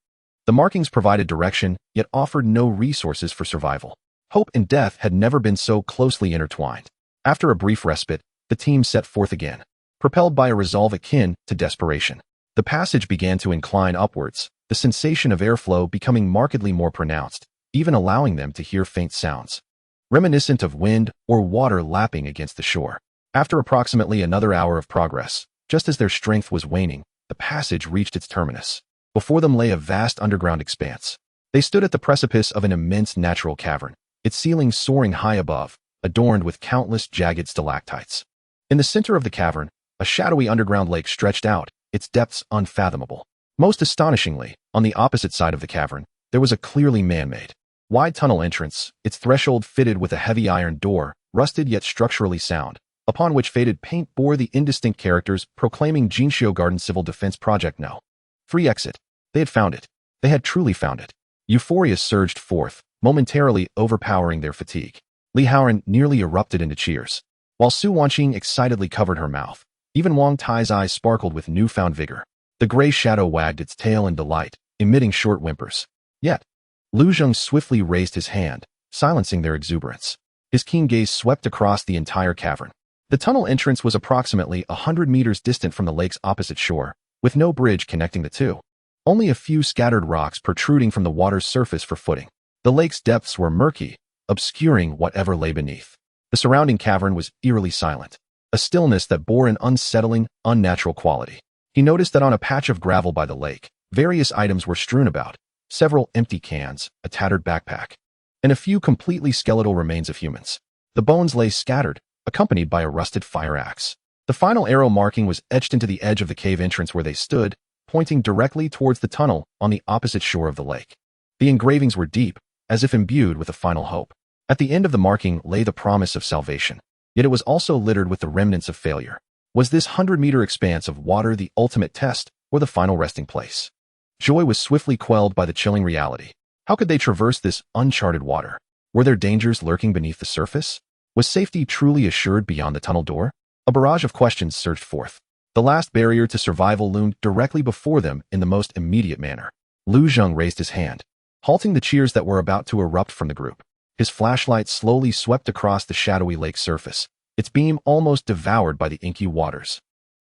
The markings provided direction, yet offered no resources for survival. Hope and death had never been so closely intertwined. After a brief respite, the team set forth again, propelled by a resolve akin to desperation. The passage began to incline upwards, the sensation of airflow becoming markedly more pronounced, even allowing them to hear faint sounds, reminiscent of wind or water lapping against the shore. After approximately another hour of progress, just as their strength was waning, the passage reached its terminus. Before them lay a vast underground expanse. They stood at the precipice of an immense natural cavern, its ceiling soaring high above, adorned with countless jagged stalactites. In the center of the cavern, a shadowy underground lake stretched out, its depths unfathomable. Most astonishingly, on the opposite side of the cavern, there was a clearly man-made, wide tunnel entrance, its threshold fitted with a heavy iron door, rusted yet structurally sound, upon which faded paint bore the indistinct characters proclaiming Jinxiu Garden Civil Defense Project No. 3 exit. They had found it. They had truly found it. Euphoria surged forth, momentarily overpowering their fatigue. Li Haoran nearly erupted into cheers, while Su Wanqing excitedly covered her mouth. Even Wang Tai's eyes sparkled with newfound vigor. The gray shadow wagged its tail in delight, emitting short whimpers. Yet, Lu Zheng swiftly raised his hand, silencing their exuberance. His keen gaze swept across the entire cavern. The tunnel entrance was approximately 100 meters distant from the lake's opposite shore, with no bridge connecting the two. Only a few scattered rocks protruding from the water's surface for footing. The lake's depths were murky, obscuring whatever lay beneath. The surrounding cavern was eerily silent, a stillness that bore an unsettling, unnatural quality. He noticed that on a patch of gravel by the lake, various items were strewn about, several empty cans, a tattered backpack, and a few completely skeletal remains of humans. The bones lay scattered, accompanied by a rusted fire axe. The final arrow marking was etched into the edge of the cave entrance where they stood, pointing directly towards the tunnel on the opposite shore of the lake. The engravings were deep, as if imbued with a final hope. At the end of the marking lay the promise of salvation, yet it was also littered with the remnants of failure. Was this 100-meter expanse of water the ultimate test, or the final resting place? Joy was swiftly quelled by the chilling reality. How could they traverse this uncharted water? Were there dangers lurking beneath the surface? Was safety truly assured beyond the tunnel door? A barrage of questions surged forth. The last barrier to survival loomed directly before them in the most immediate manner. Lu Zheng raised his hand, halting the cheers that were about to erupt from the group. His flashlight slowly swept across the shadowy lake surface, its beam almost devoured by the inky waters,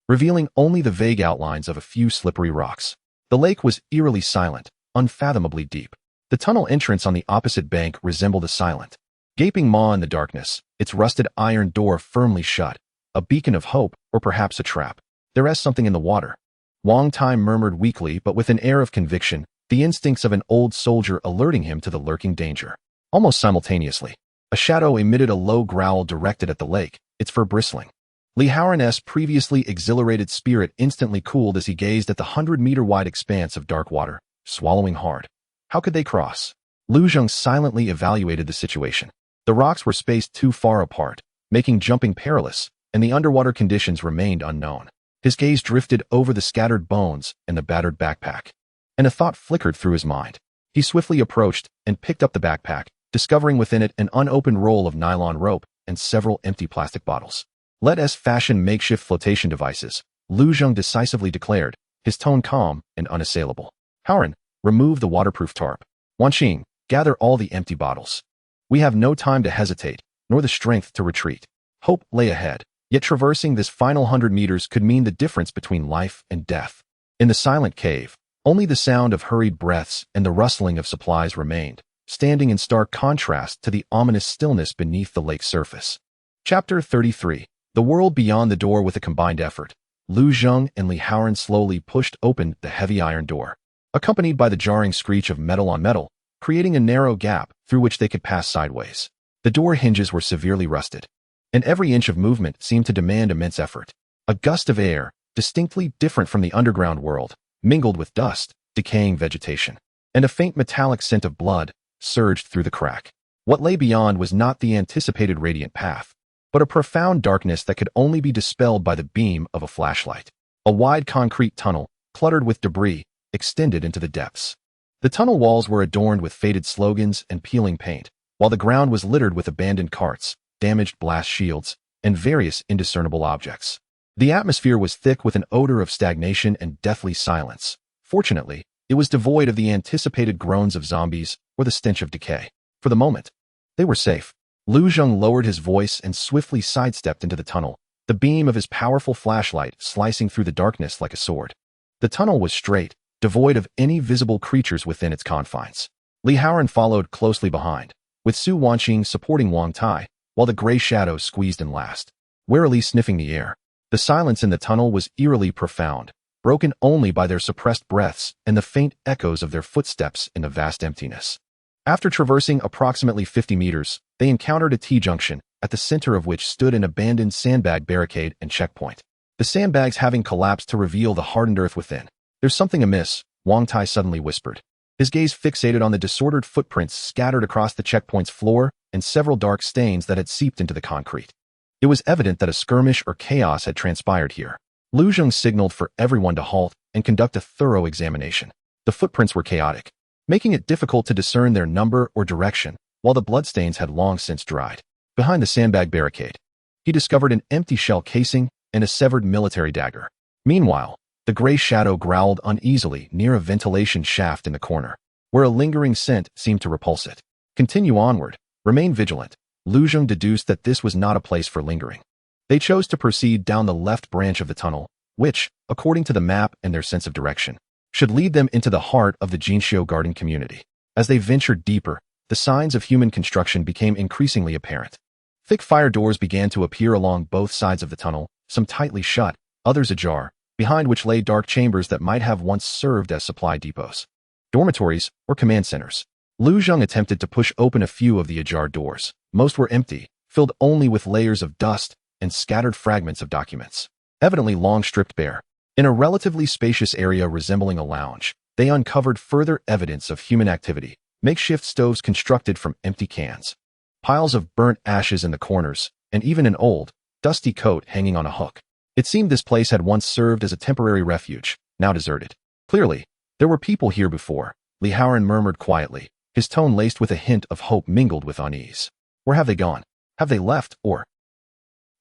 revealing only the vague outlines of a few slippery rocks. The lake was eerily silent, unfathomably deep. The tunnel entrance on the opposite bank resembled a silent, gaping maw in the darkness, its rusted iron door firmly shut, a beacon of hope, or perhaps a trap. "There is something in the water," Wang Tai murmured weakly but with an air of conviction, the instincts of an old soldier alerting him to the lurking danger. Almost simultaneously, a shadow emitted a low growl directed at the lake, its fur bristling. Li Haoran's previously exhilarated spirit instantly cooled as he gazed at the 100-meter-wide expanse of dark water, swallowing hard. How could they cross? Lu Zheng silently evaluated the situation. The rocks were spaced too far apart, making jumping perilous, and the underwater conditions remained unknown. His gaze drifted over the scattered bones and the battered backpack. and a thought flickered through his mind. He swiftly approached and picked up the backpack, discovering within it an unopened roll of nylon rope and several empty plastic bottles. "Let us fashion makeshift flotation devices," Lu Zheng decisively declared, his tone calm and unassailable. "Haoran, remove the waterproof tarp. Wanqing, gather all the empty bottles. We have no time to hesitate, nor the strength to retreat." Hope lay ahead, yet traversing this final 100 meters could mean the difference between life and death. In the silent cave, only the sound of hurried breaths and the rustling of supplies remained, standing in stark contrast to the ominous stillness beneath the lake's surface. Chapter 33. The world beyond the door. With a combined effort, Lu Zheng and Li Haoran slowly pushed open the heavy iron door, accompanied by the jarring screech of metal on metal, creating a narrow gap through which they could pass sideways. The door hinges were severely rusted, and every inch of movement seemed to demand immense effort. A gust of air, distinctly different from the underground world, mingled with dust, decaying vegetation, and a faint metallic scent of blood surged through the crack. What lay beyond was not the anticipated radiant path, but a profound darkness that could only be dispelled by the beam of a flashlight. A wide concrete tunnel, cluttered with debris, extended into the depths. The tunnel walls were adorned with faded slogans and peeling paint, while the ground was littered with abandoned carts, damaged blast shields, and various indiscernible objects. The atmosphere was thick with an odor of stagnation and deathly silence. Fortunately, it was devoid of the anticipated groans of zombies or the stench of decay. For the moment, they were safe. Lu Zheng lowered his voice and swiftly sidestepped into the tunnel, the beam of his powerful flashlight slicing through the darkness like a sword. The tunnel was straight, devoid of any visible creatures within its confines. Li Haoran followed closely behind, with Su Wanqing supporting Wang Tai, while the gray shadow squeezed in last, warily sniffing the air. The silence in the tunnel was eerily profound, broken only by their suppressed breaths and the faint echoes of their footsteps in the vast emptiness. After traversing approximately 50 meters, they encountered a T-junction, at the center of which stood an abandoned sandbag barricade and checkpoint. The sandbags having collapsed to reveal the hardened earth within. "There's something amiss," Wang Tai suddenly whispered, his gaze fixated on the disordered footprints scattered across the checkpoint's floor and several dark stains that had seeped into the concrete. It was evident that a skirmish or chaos had transpired here. Lu Zheng signaled for everyone to halt and conduct a thorough examination. The footprints were chaotic, making it difficult to discern their number or direction, while the bloodstains had long since dried. Behind the sandbag barricade, he discovered an empty shell casing and a severed military dagger. Meanwhile, the gray shadow growled uneasily near a ventilation shaft in the corner, where a lingering scent seemed to repulse it. "Continue onward. Remain vigilant." Lu Zheng deduced that this was not a place for lingering. They chose to proceed down the left branch of the tunnel, which, according to the map and their sense of direction, should lead them into the heart of the Jinxiu Garden community. As they ventured deeper, the signs of human construction became increasingly apparent. Thick fire doors began to appear along both sides of the tunnel, some tightly shut, others ajar, behind which lay dark chambers that might have once served as supply depots, dormitories, or command centers. Lu Zheng attempted to push open a few of the ajar doors. Most were empty, filled only with layers of dust and scattered fragments of documents, evidently long stripped bare. In a relatively spacious area resembling a lounge, they uncovered further evidence of human activity: makeshift stoves constructed from empty cans, piles of burnt ashes in the corners, and even an old, dusty coat hanging on a hook. It seemed this place had once served as a temporary refuge, now deserted. "Clearly, there were people here before," Li Haoran murmured quietly, his tone laced with a hint of hope mingled with unease. "Where have they gone? Have they left, or—"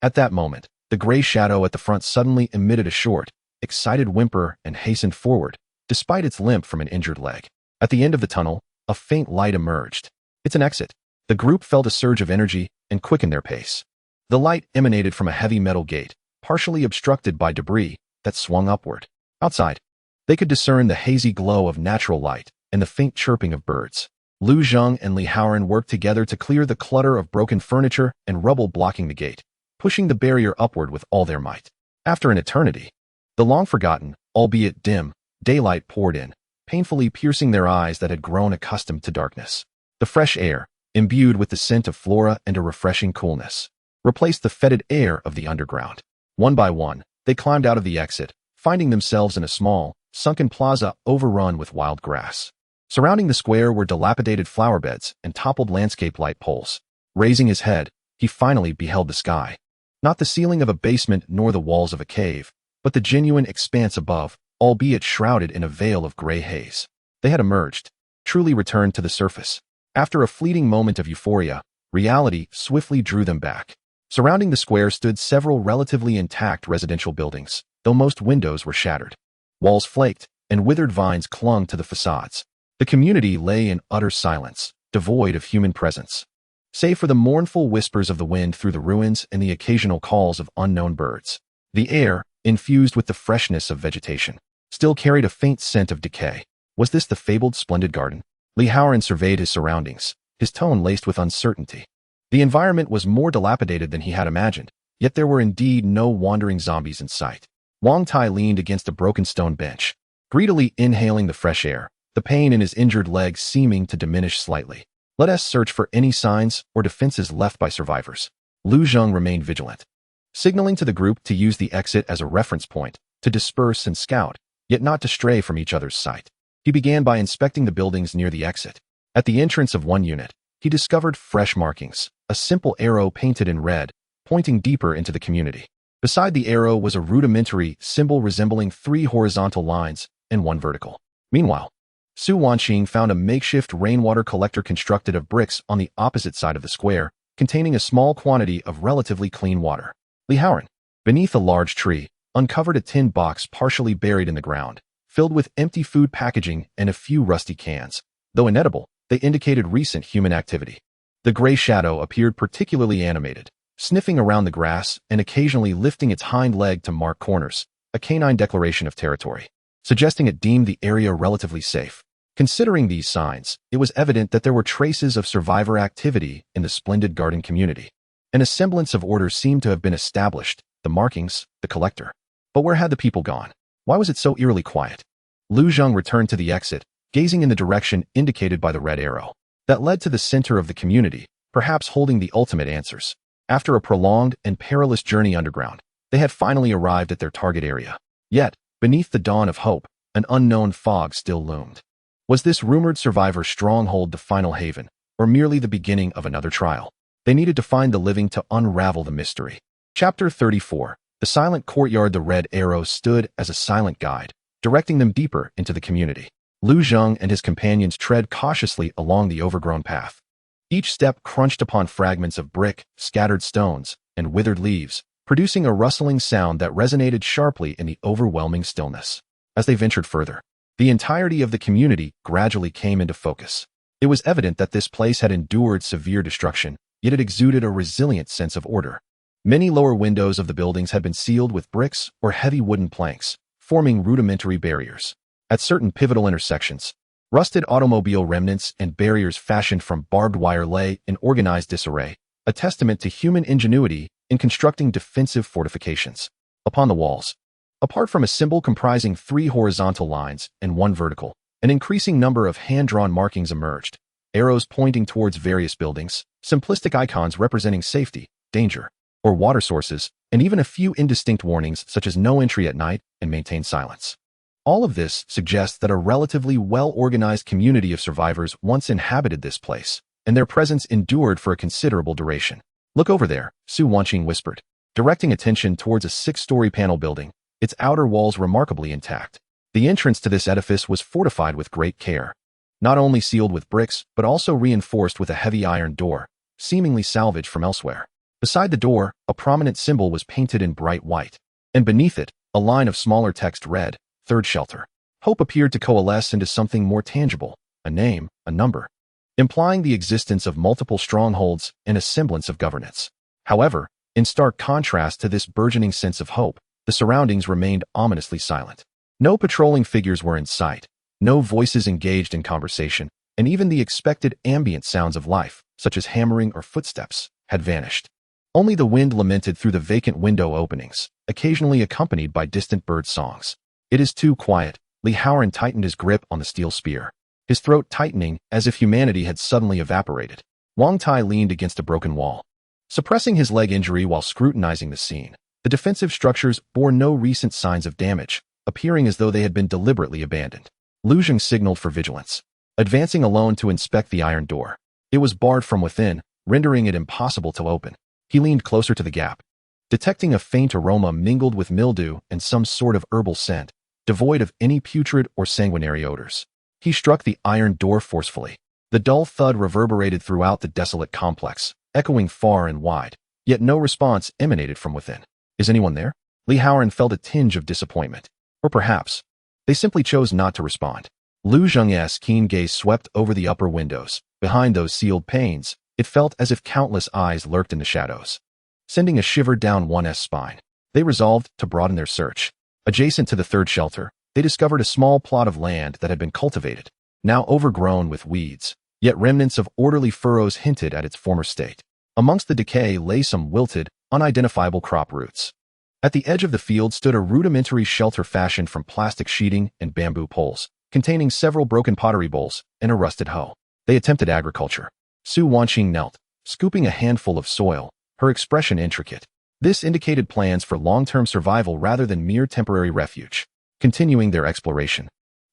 At that moment, the gray shadow at the front suddenly emitted a short, excited whimper and hastened forward, despite its limp from an injured leg. At the end of the tunnel, a faint light emerged. "It's an exit." The group felt a surge of energy and quickened their pace. The light emanated from a heavy metal gate, partially obstructed by debris, that swung upward. Outside, they could discern the hazy glow of natural light and the faint chirping of birds. Lu Zheng and Li Haoran worked together to clear the clutter of broken furniture and rubble blocking the gate, pushing the barrier upward with all their might. After an eternity, the long-forgotten, albeit dim, daylight poured in, painfully piercing their eyes that had grown accustomed to darkness. The fresh air, imbued with the scent of flora and a refreshing coolness, replaced the fetid air of the underground. One by one, they climbed out of the exit, finding themselves in a small, sunken plaza overrun with wild grass. Surrounding the square were dilapidated flower beds and toppled landscape light poles. Raising his head, he finally beheld the sky. Not the ceiling of a basement nor the walls of a cave, but the genuine expanse above, albeit shrouded in a veil of gray haze. They had emerged, truly returned to the surface. After a fleeting moment of euphoria, reality swiftly drew them back. Surrounding the square stood several relatively intact residential buildings, though most windows were shattered. Walls flaked, and withered vines clung to the facades. The community lay in utter silence, devoid of human presence, save for the mournful whispers of the wind through the ruins and the occasional calls of unknown birds. The air, infused with the freshness of vegetation, still carried a faint scent of decay. Was this the fabled splendid garden? Li Haoran surveyed his surroundings, his tone laced with uncertainty. The environment was more dilapidated than he had imagined, yet there were indeed no wandering zombies in sight. Wang Tai leaned against a broken stone bench, greedily inhaling the fresh air, the pain in his injured leg seeming to diminish slightly. Let us search for any signs or defenses left by survivors. Lu Zheng remained vigilant, signaling to the group to use the exit as a reference point, to disperse and scout, yet not to stray from each other's sight. He began by inspecting the buildings near the exit. At the entrance of one unit, he discovered fresh markings, a simple arrow painted in red, pointing deeper into the community. Beside the arrow was a rudimentary symbol resembling 3 horizontal lines and 1 vertical. Meanwhile, Su Wanqing found a makeshift rainwater collector constructed of bricks on the opposite side of the square, containing a small quantity of relatively clean water. Li Haoran, beneath a large tree, uncovered a tin box partially buried in the ground, filled with empty food packaging and a few rusty cans. Though inedible, they indicated recent human activity. The gray shadow appeared particularly animated, sniffing around the grass and occasionally lifting its hind leg to mark corners, a canine declaration of territory, suggesting it deemed the area relatively safe. Considering these signs, it was evident that there were traces of survivor activity in the splendid garden community. And a semblance of order seemed to have been established, the markings, the collector. But where had the people gone? Why was it so eerily quiet? Lu Zheng returned to the exit, gazing in the direction indicated by the red arrow. That led to the center of the community, perhaps holding the ultimate answers. After a prolonged and perilous journey underground, they had finally arrived at their target area. Yet, beneath the dawn of hope, an unknown fog still loomed. Was this rumored survivor stronghold the final haven, or merely the beginning of another trial? They needed to find the living to unravel the mystery. Chapter 34. The silent courtyard. The red arrow stood as a silent guide, directing them deeper into the community. Lu Zheng and his companions tread cautiously along the overgrown path. Each step crunched upon fragments of brick, scattered stones, and withered leaves, producing a rustling sound that resonated sharply in the overwhelming stillness. As they ventured further, the entirety of the community gradually came into focus. It was evident that this place had endured severe destruction, yet it exuded a resilient sense of order. Many lower windows of the buildings had been sealed with bricks or heavy wooden planks, forming rudimentary barriers. At certain pivotal intersections, rusted automobile remnants and barriers fashioned from barbed wire lay in organized disarray, a testament to human ingenuity in constructing defensive fortifications. Upon the walls, apart from a symbol comprising 3 horizontal lines and 1 vertical, an increasing number of hand-drawn markings emerged, arrows pointing towards various buildings, simplistic icons representing safety, danger, or water sources, and even a few indistinct warnings such as no entry at night and maintain silence. All of this suggests that a relatively well-organized community of survivors once inhabited this place, and their presence endured for a considerable duration. Look over there, Su Wanqing whispered, directing attention towards a 6-story panel building, its outer walls remarkably intact. The entrance to this edifice was fortified with great care, not only sealed with bricks, but also reinforced with a heavy iron door, seemingly salvaged from elsewhere. Beside the door, a prominent symbol was painted in bright white, and beneath it, a line of smaller text read, "Third Shelter." Hope appeared to coalesce into something more tangible, a name, a number, implying the existence of multiple strongholds and a semblance of governance. However, in stark contrast to this burgeoning sense of hope, the surroundings remained ominously silent. No patrolling figures were in sight, no voices engaged in conversation, and even the expected ambient sounds of life, such as hammering or footsteps, had vanished. Only the wind lamented through the vacant window openings, occasionally accompanied by distant bird songs. It is too quiet. Li Haoran tightened his grip on the steel spear, his throat tightening as if humanity had suddenly evaporated. Wang Tai leaned against a broken wall, suppressing his leg injury while scrutinizing the scene. The defensive structures bore no recent signs of damage, appearing as though they had been deliberately abandoned. Lu Zheng signaled for vigilance, advancing alone to inspect the iron door. It was barred from within, rendering it impossible to open. He leaned closer to the gap, detecting a faint aroma mingled with mildew and some sort of herbal scent. devoid of any putrid or sanguinary odors. He struck the iron door forcefully. The dull thud reverberated throughout the desolate complex, echoing far and wide, yet no response emanated from within. Is anyone there? Li Haoran felt a tinge of disappointment. Or perhaps, they simply chose not to respond. Lu Zheng's keen gaze swept over the upper windows. Behind those sealed panes, it felt as if countless eyes lurked in the shadows, sending a shiver down one's spine. They resolved to broaden their search. Adjacent to the third shelter, they discovered a small plot of land that had been cultivated, now overgrown with weeds, yet remnants of orderly furrows hinted at its former state. Amongst the decay lay some wilted, unidentifiable crop roots. At the edge of the field stood a rudimentary shelter fashioned from plastic sheeting and bamboo poles, containing several broken pottery bowls and a rusted hoe. They attempted agriculture. Su Wanqing knelt, scooping a handful of soil, her expression intricate. This indicated plans for long-term survival rather than mere temporary refuge. Continuing their exploration,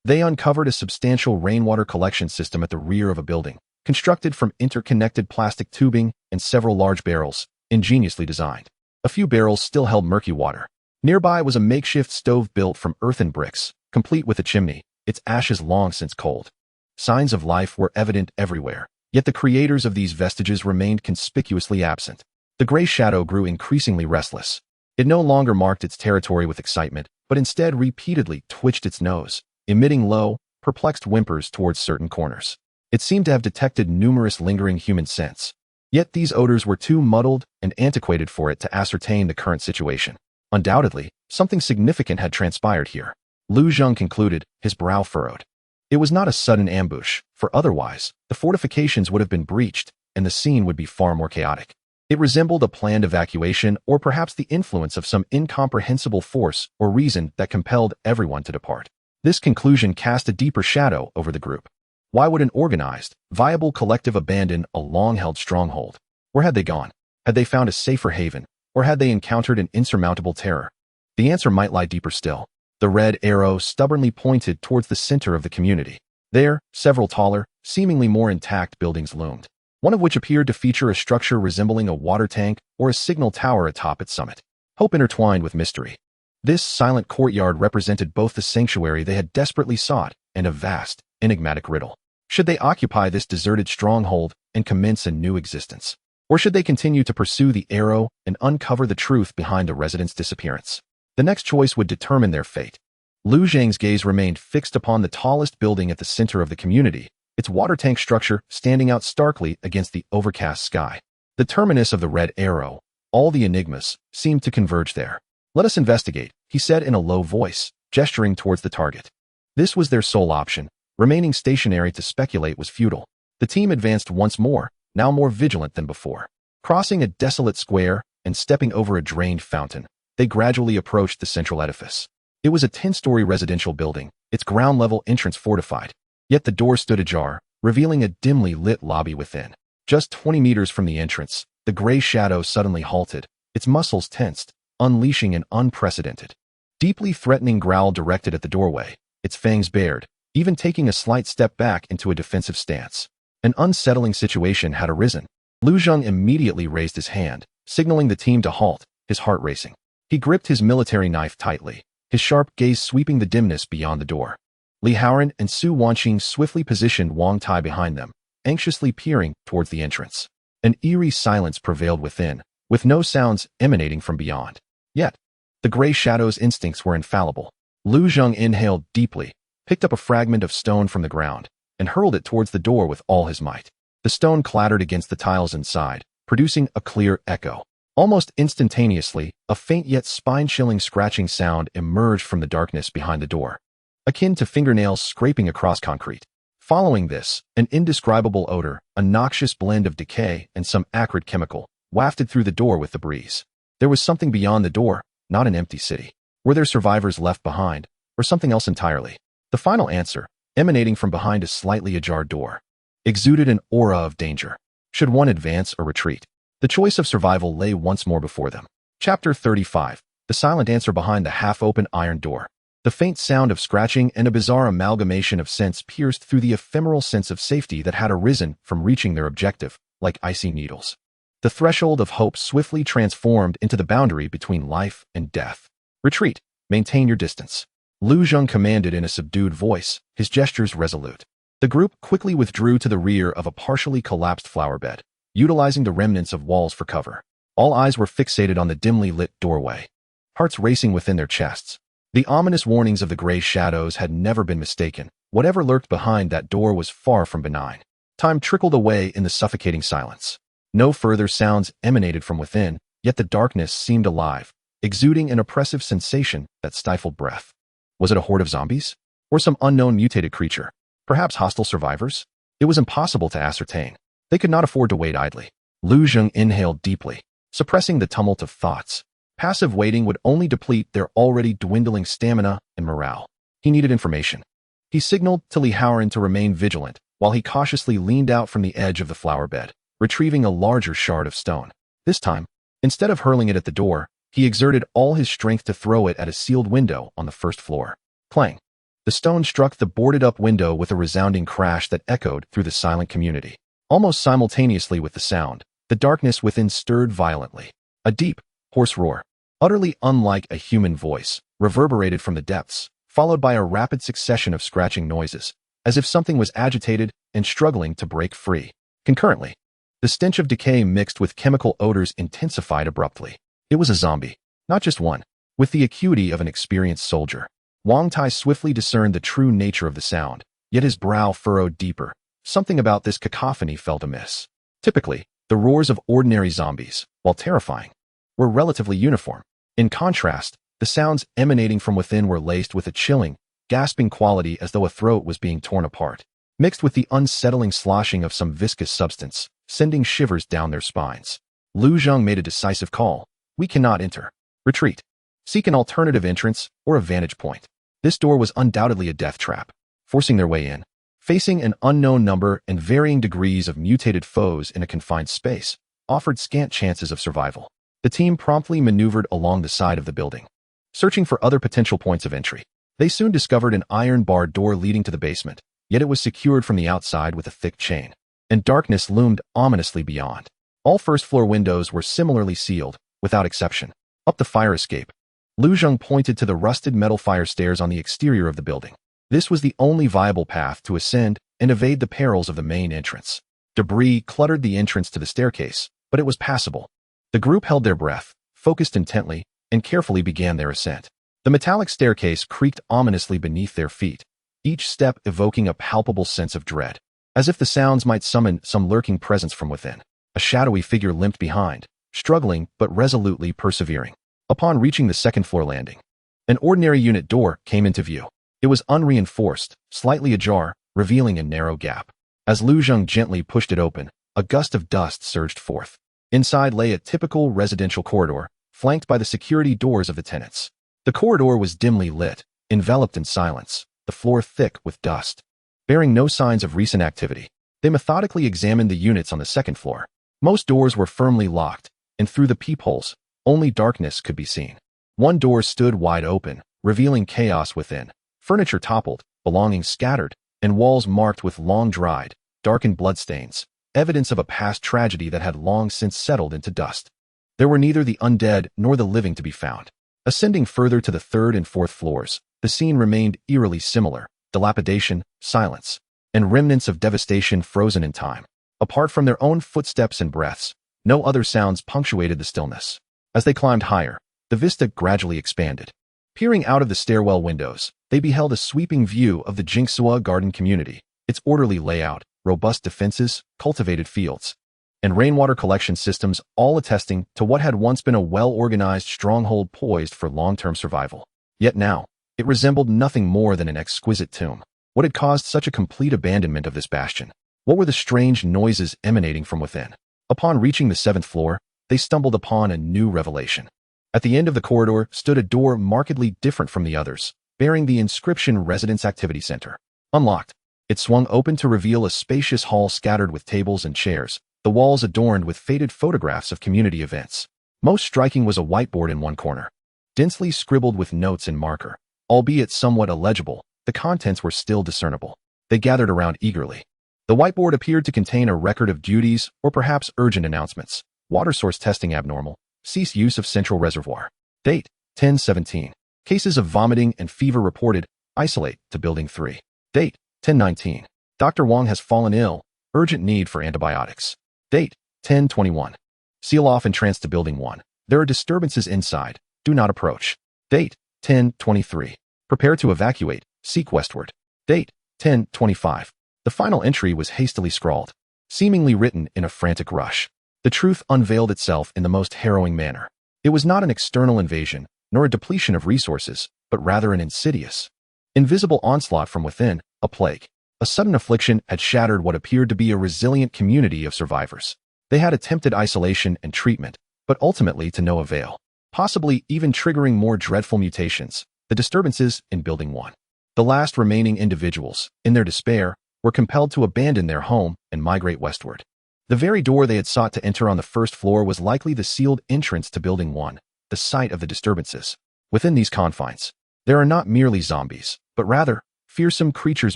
they uncovered a substantial rainwater collection system at the rear of a building, constructed from interconnected plastic tubing and several large barrels, ingeniously designed. A few barrels still held murky water. Nearby was a makeshift stove built from earthen bricks, complete with a chimney, its ashes long since cold. Signs of life were evident everywhere, yet the creators of these vestiges remained conspicuously absent. The gray shadow grew increasingly restless. It no longer marked its territory with excitement, but instead repeatedly twitched its nose, emitting low, perplexed whimpers towards certain corners. It seemed to have detected numerous lingering human scents. Yet these odors were too muddled and antiquated for it to ascertain the current situation. Undoubtedly, something significant had transpired here. Lu Zheng concluded, his brow furrowed. It was not a sudden ambush, for otherwise, the fortifications would have been breached, and the scene would be far more chaotic. It resembled a planned evacuation or perhaps the influence of some incomprehensible force or reason that compelled everyone to depart. This conclusion cast a deeper shadow over the group. Why would an organized, viable collective abandon a long-held stronghold? Where had they gone? Had they found a safer haven, or had they encountered an insurmountable terror? The answer might lie deeper still. The red arrow stubbornly pointed towards the center of the community. There, several taller, seemingly more intact buildings loomed, one of which appeared to feature a structure resembling a water tank or a signal tower atop its summit. Hope intertwined with mystery. This silent courtyard represented both the sanctuary they had desperately sought and a vast, enigmatic riddle. Should they occupy this deserted stronghold and commence a new existence? Or should they continue to pursue the arrow and uncover the truth behind the residents' disappearance? The next choice would determine their fate. Lu Zheng's gaze remained fixed upon the tallest building at the center of the community, its water tank structure standing out starkly against the overcast sky. The terminus of the red arrow, all the enigmas, seemed to converge there. Let us investigate, he said in a low voice, gesturing towards the target. This was their sole option. Remaining stationary to speculate was futile. The team advanced once more, now more vigilant than before. Crossing a desolate square and stepping over a drained fountain, they gradually approached the central edifice. It was a 10-story residential building, its ground-level entrance fortified. Yet the door stood ajar, revealing a dimly lit lobby within. Just 20 meters from the entrance, the gray shadow suddenly halted, its muscles tensed, unleashing an unprecedented, deeply threatening growl directed at the doorway, its fangs bared, even taking a slight step back into a defensive stance. An unsettling situation had arisen. Lu Zheng immediately raised his hand, signaling the team to halt, his heart racing. He gripped his military knife tightly, his sharp gaze sweeping the dimness beyond the door. Li Haoran and Su Wanqing swiftly positioned Wang Tai behind them, anxiously peering towards the entrance. An eerie silence prevailed within, with no sounds emanating from beyond. Yet, the gray shadow's instincts were infallible. Lu Zheng inhaled deeply, picked up a fragment of stone from the ground, and hurled it towards the door with all his might. The stone clattered against the tiles inside, producing a clear echo. Almost instantaneously, a faint yet spine-chilling scratching sound emerged from the darkness behind the door, akin to fingernails scraping across concrete. Following this, an indescribable odor, a noxious blend of decay and some acrid chemical, wafted through the door with the breeze. There was something beyond the door, not an empty city. Were there survivors left behind, or something else entirely? The final answer, emanating from behind a slightly ajar door, exuded an aura of danger. Should one advance or retreat? The choice of survival lay once more before them. Chapter 35. The silent answer behind the half-open iron door. The faint sound of scratching and a bizarre amalgamation of scents pierced through the ephemeral sense of safety that had arisen from reaching their objective, like icy needles. The threshold of hope swiftly transformed into the boundary between life and death. Retreat. Maintain your distance. Lu Zheng commanded in a subdued voice, his gestures resolute. The group quickly withdrew to the rear of a partially collapsed flower bed, utilizing the remnants of walls for cover. All eyes were fixated on the dimly lit doorway, hearts racing within their chests. The ominous warnings of the gray shadows had never been mistaken. Whatever lurked behind that door was far from benign. Time trickled away in the suffocating silence. No further sounds emanated from within, yet the darkness seemed alive, exuding an oppressive sensation that stifled breath. Was it a horde of zombies? Or some unknown mutated creature? Perhaps hostile survivors? It was impossible to ascertain. They could not afford to wait idly. Lu Zheng inhaled deeply, suppressing the tumult of thoughts. Passive waiting would only deplete their already dwindling stamina and morale. He needed information. He signaled to Li Haoran to remain vigilant, while he cautiously leaned out from the edge of the flower bed, retrieving a larger shard of stone. This time, instead of hurling it at the door, he exerted all his strength to throw it at a sealed window on the first floor. Clang! The stone struck the boarded-up window with a resounding crash that echoed through the silent community. Almost simultaneously with the sound, the darkness within stirred violently. A deep, hoarse roar, utterly unlike a human voice, reverberated from the depths, followed by a rapid succession of scratching noises, as if something was agitated and struggling to break free. Concurrently, the stench of decay mixed with chemical odors intensified abruptly. It was a zombie, not just one. With the acuity of an experienced soldier, Wang Tai swiftly discerned the true nature of the sound, yet his brow furrowed deeper. Something about this cacophony felt amiss. Typically, the roars of ordinary zombies, while terrifying, were relatively uniform. In contrast, the sounds emanating from within were laced with a chilling, gasping quality as though a throat was being torn apart, mixed with the unsettling sloshing of some viscous substance, sending shivers down their spines. Lu Zheng made a decisive call. We cannot enter. Retreat. Seek an alternative entrance or a vantage point. This door was undoubtedly a death trap. Forcing their way in, facing an unknown number and varying degrees of mutated foes in a confined space, offered scant chances of survival. The team promptly maneuvered along the side of the building, searching for other potential points of entry. They soon discovered an iron-barred door leading to the basement, yet it was secured from the outside with a thick chain, and darkness loomed ominously beyond. All first-floor windows were similarly sealed, without exception. Up the fire escape, Lu Zheng pointed to the rusted metal fire stairs on the exterior of the building. This was the only viable path to ascend and evade the perils of the main entrance. Debris cluttered the entrance to the staircase, but it was passable. The group held their breath, focused intently, and carefully began their ascent. The metallic staircase creaked ominously beneath their feet, each step evoking a palpable sense of dread, as if the sounds might summon some lurking presence from within. A shadowy figure limped behind, struggling but resolutely persevering. Upon reaching the second-floor landing, an ordinary unit door came into view. It was unreinforced, slightly ajar, revealing a narrow gap. As Lu Zheng gently pushed it open, a gust of dust surged forth. Inside lay a typical residential corridor, flanked by the security doors of the tenants. The corridor was dimly lit, enveloped in silence, the floor thick with dust. Bearing no signs of recent activity, they methodically examined the units on the second floor. Most doors were firmly locked, and through the peepholes, only darkness could be seen. One door stood wide open, revealing chaos within. Furniture toppled, belongings scattered, and walls marked with long-dried, darkened bloodstains, evidence of a past tragedy that had long since settled into dust. There were neither the undead nor the living to be found. Ascending further to the third and fourth floors, the scene remained eerily similar: dilapidation, silence, and remnants of devastation frozen in time. Apart from their own footsteps and breaths, no other sounds punctuated the stillness. As they climbed higher, the vista gradually expanded. Peering out of the stairwell windows, they beheld a sweeping view of the Jingsua garden community, its orderly layout, robust defenses, cultivated fields, and rainwater collection systems, all attesting to what had once been a well-organized stronghold poised for long-term survival. Yet now, it resembled nothing more than an exquisite tomb. What had caused such a complete abandonment of this bastion? What were the strange noises emanating from within? Upon reaching the seventh floor, they stumbled upon a new revelation. At the end of the corridor stood a door markedly different from the others, bearing the inscription Residence Activity Center. Unlocked, it swung open to reveal a spacious hall scattered with tables and chairs, the walls adorned with faded photographs of community events. Most striking was a whiteboard in one corner, densely scribbled with notes in marker. Albeit somewhat illegible, the contents were still discernible. They gathered around eagerly. The whiteboard appeared to contain a record of duties or perhaps urgent announcements. Water source testing abnormal. Cease use of central reservoir. Date, 10/17. Cases of vomiting and fever reported. Isolate to Building 3. Date, 10/19. Dr. Wang has fallen ill. Urgent need for antibiotics. Date, 10/21. Seal off entrance to Building 1. There are disturbances inside. Do not approach. Date, 10/23. Prepare to evacuate. Seek westward. Date, 10/25. The final entry was hastily scrawled, seemingly written in a frantic rush. The truth unveiled itself in the most harrowing manner. It was not an external invasion, nor a depletion of resources, but rather an insidious, invisible onslaught from within, a plague. A sudden affliction had shattered what appeared to be a resilient community of survivors. They had attempted isolation and treatment, but ultimately to no avail, possibly even triggering more dreadful mutations, the disturbances in Building 1. The last remaining individuals, in their despair, were compelled to abandon their home and migrate westward. The very door they had sought to enter on the first floor was likely the sealed entrance to Building 1, the site of the disturbances. Within these confines, there are not merely zombies, but rather fearsome creatures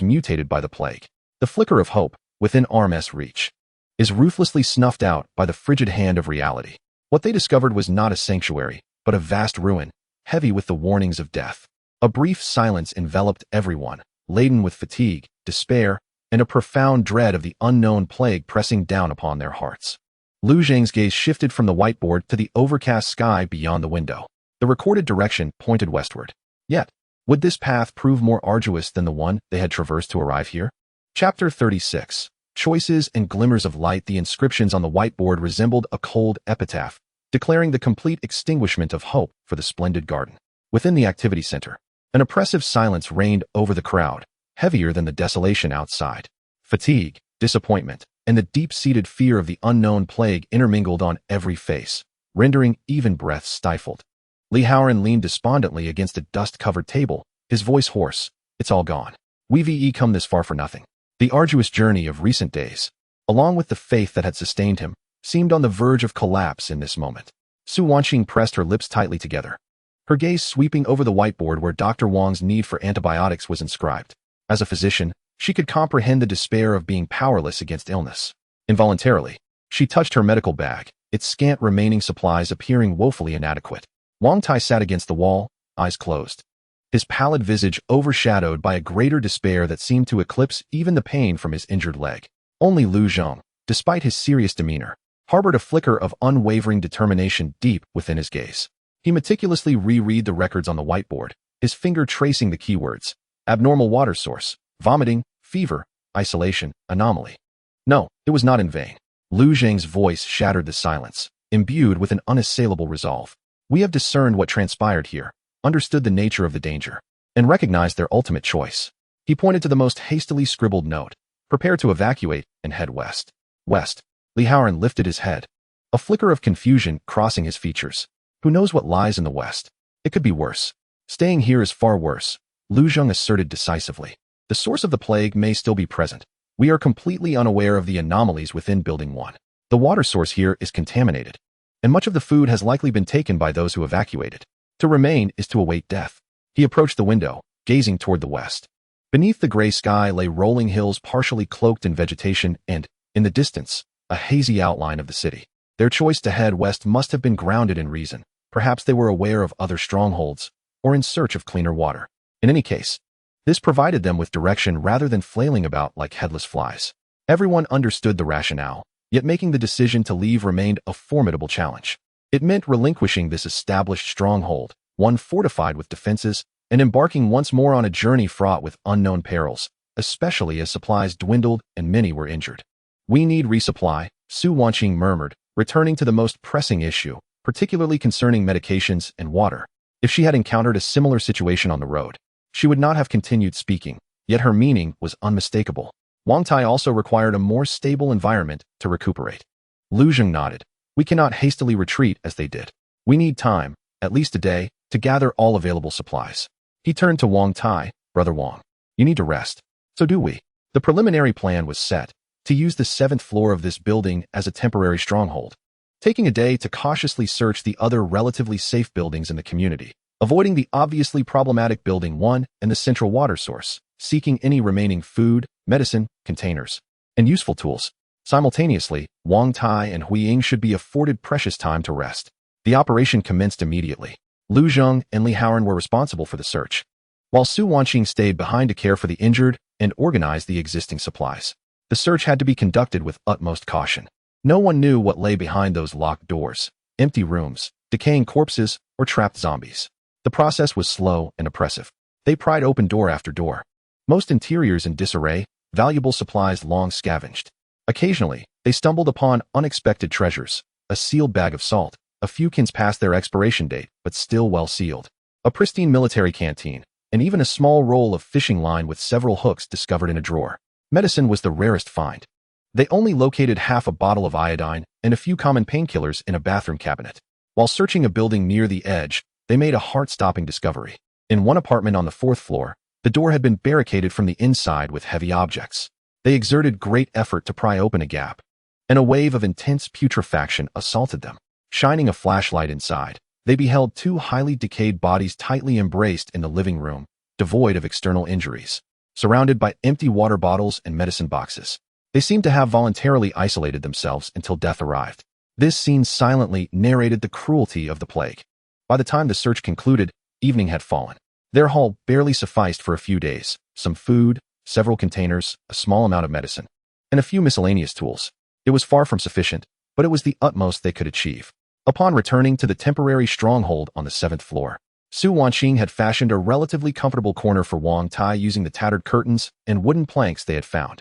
mutated by the plague. The flicker of hope, within arm's reach, is ruthlessly snuffed out by the frigid hand of reality. What they discovered was not a sanctuary, but a vast ruin, heavy with the warnings of death. A brief silence enveloped everyone, laden with fatigue, despair, and a profound dread of the unknown plague pressing down upon their hearts. Lu Zhang's gaze shifted from the whiteboard to the overcast sky beyond the window. The recorded direction pointed westward. Yet, would this path prove more arduous than the one they had traversed to arrive here? Chapter 36. Choices and glimmers of light. The inscriptions on the whiteboard resembled a cold epitaph, declaring the complete extinguishment of hope for the splendid garden. Within the activity center, an oppressive silence reigned over the crowd, heavier than the desolation outside. Fatigue, disappointment, and the deep-seated fear of the unknown plague intermingled on every face, rendering even breath stifled. Li Haoran leaned despondently against a dust-covered table, his voice hoarse. It's all gone. We've come this far for nothing. The arduous journey of recent days, along with the faith that had sustained him, seemed on the verge of collapse in this moment. Su Wanqing pressed her lips tightly together, her gaze sweeping over the whiteboard where Dr. Wang's need for antibiotics was inscribed. As a physician, she could comprehend the despair of being powerless against illness. Involuntarily, she touched her medical bag, its scant remaining supplies appearing woefully inadequate. Wang Tai sat against the wall, eyes closed, his pallid visage overshadowed by a greater despair that seemed to eclipse even the pain from his injured leg. Only Lu Zhang, despite his serious demeanor, harbored a flicker of unwavering determination deep within his gaze. He meticulously reread the records on the whiteboard, his finger tracing the keywords: abnormal water source, vomiting, fever, isolation, anomaly. No, it was not in vain. Lu Zhang's voice shattered the silence, imbued with an unassailable resolve. We have discerned what transpired here, understood the nature of the danger, and recognized their ultimate choice. He pointed to the most hastily scribbled note: prepare to evacuate and head west. West. Li Haoran lifted his head, a flicker of confusion crossing his features. Who knows what lies in the west? It could be worse. Staying here is far worse, Lu Zhang asserted decisively. The source of the plague may still be present. We are completely unaware of the anomalies within Building 1. The water source here is contaminated, and much of the food has likely been taken by those who evacuated. To remain is to await death. He approached the window, gazing toward the west. Beneath the gray sky lay rolling hills partially cloaked in vegetation and, in the distance, a hazy outline of the city. Their choice to head west must have been grounded in reason. Perhaps they were aware of other strongholds, or in search of cleaner water. In any case, this provided them with direction rather than flailing about like headless flies. Everyone understood the rationale, yet making the decision to leave remained a formidable challenge. It meant relinquishing this established stronghold, one fortified with defenses, and embarking once more on a journey fraught with unknown perils, especially as supplies dwindled and many were injured. We need resupply, Su Wanqing murmured, returning to the most pressing issue, particularly concerning medications and water. If she had encountered a similar situation on the road, she would not have continued speaking, yet her meaning was unmistakable. Wang Tai also required a more stable environment to recuperate. Lu Zhang nodded. We cannot hastily retreat as they did. We need time, at least a day, to gather all available supplies. He turned to Wang Tai. Brother Wang, you need to rest. So do we. The preliminary plan was set, to use the 7th floor of this building as a temporary stronghold, taking a day to cautiously search the other relatively safe buildings in the community, avoiding the obviously problematic Building 1 and the central water source, seeking any remaining food, medicine, containers, and useful tools. Simultaneously, Wang Tai and Hui Ying should be afforded precious time to rest. The operation commenced immediately. Lu Zheng and Li Haoran were responsible for the search, while Su Wanqing stayed behind to care for the injured and organize the existing supplies. The search had to be conducted with utmost caution. No one knew what lay behind those locked doors, empty rooms, decaying corpses, or trapped zombies. The process was slow and oppressive. They pried open door after door. Most interiors in disarray, valuable supplies long scavenged. Occasionally, they stumbled upon unexpected treasures, a sealed bag of salt, a few cans past their expiration date, but still well sealed, a pristine military canteen, and even a small roll of fishing line with several hooks discovered in a drawer. Medicine was the rarest find. They only located half a bottle of iodine and a few common painkillers in a bathroom cabinet. While searching a building near the edge, they made a heart-stopping discovery. In one apartment on the 4th floor, the door had been barricaded from the inside with heavy objects. They exerted great effort to pry open a gap, and a wave of intense putrefaction assaulted them. Shining a flashlight inside, they beheld 2 highly decayed bodies tightly embraced in the living room, devoid of external injuries, surrounded by empty water bottles and medicine boxes. They seemed to have voluntarily isolated themselves until death arrived. This scene silently narrated the cruelty of the plague. By the time the search concluded, evening had fallen. Their haul barely sufficed for a few days: some food, several containers, a small amount of medicine, and a few miscellaneous tools. It was far from sufficient, but it was the utmost they could achieve. Upon returning to the temporary stronghold on the 7th floor, Su Wanqing had fashioned a relatively comfortable corner for Wang Tai using the tattered curtains and wooden planks they had found.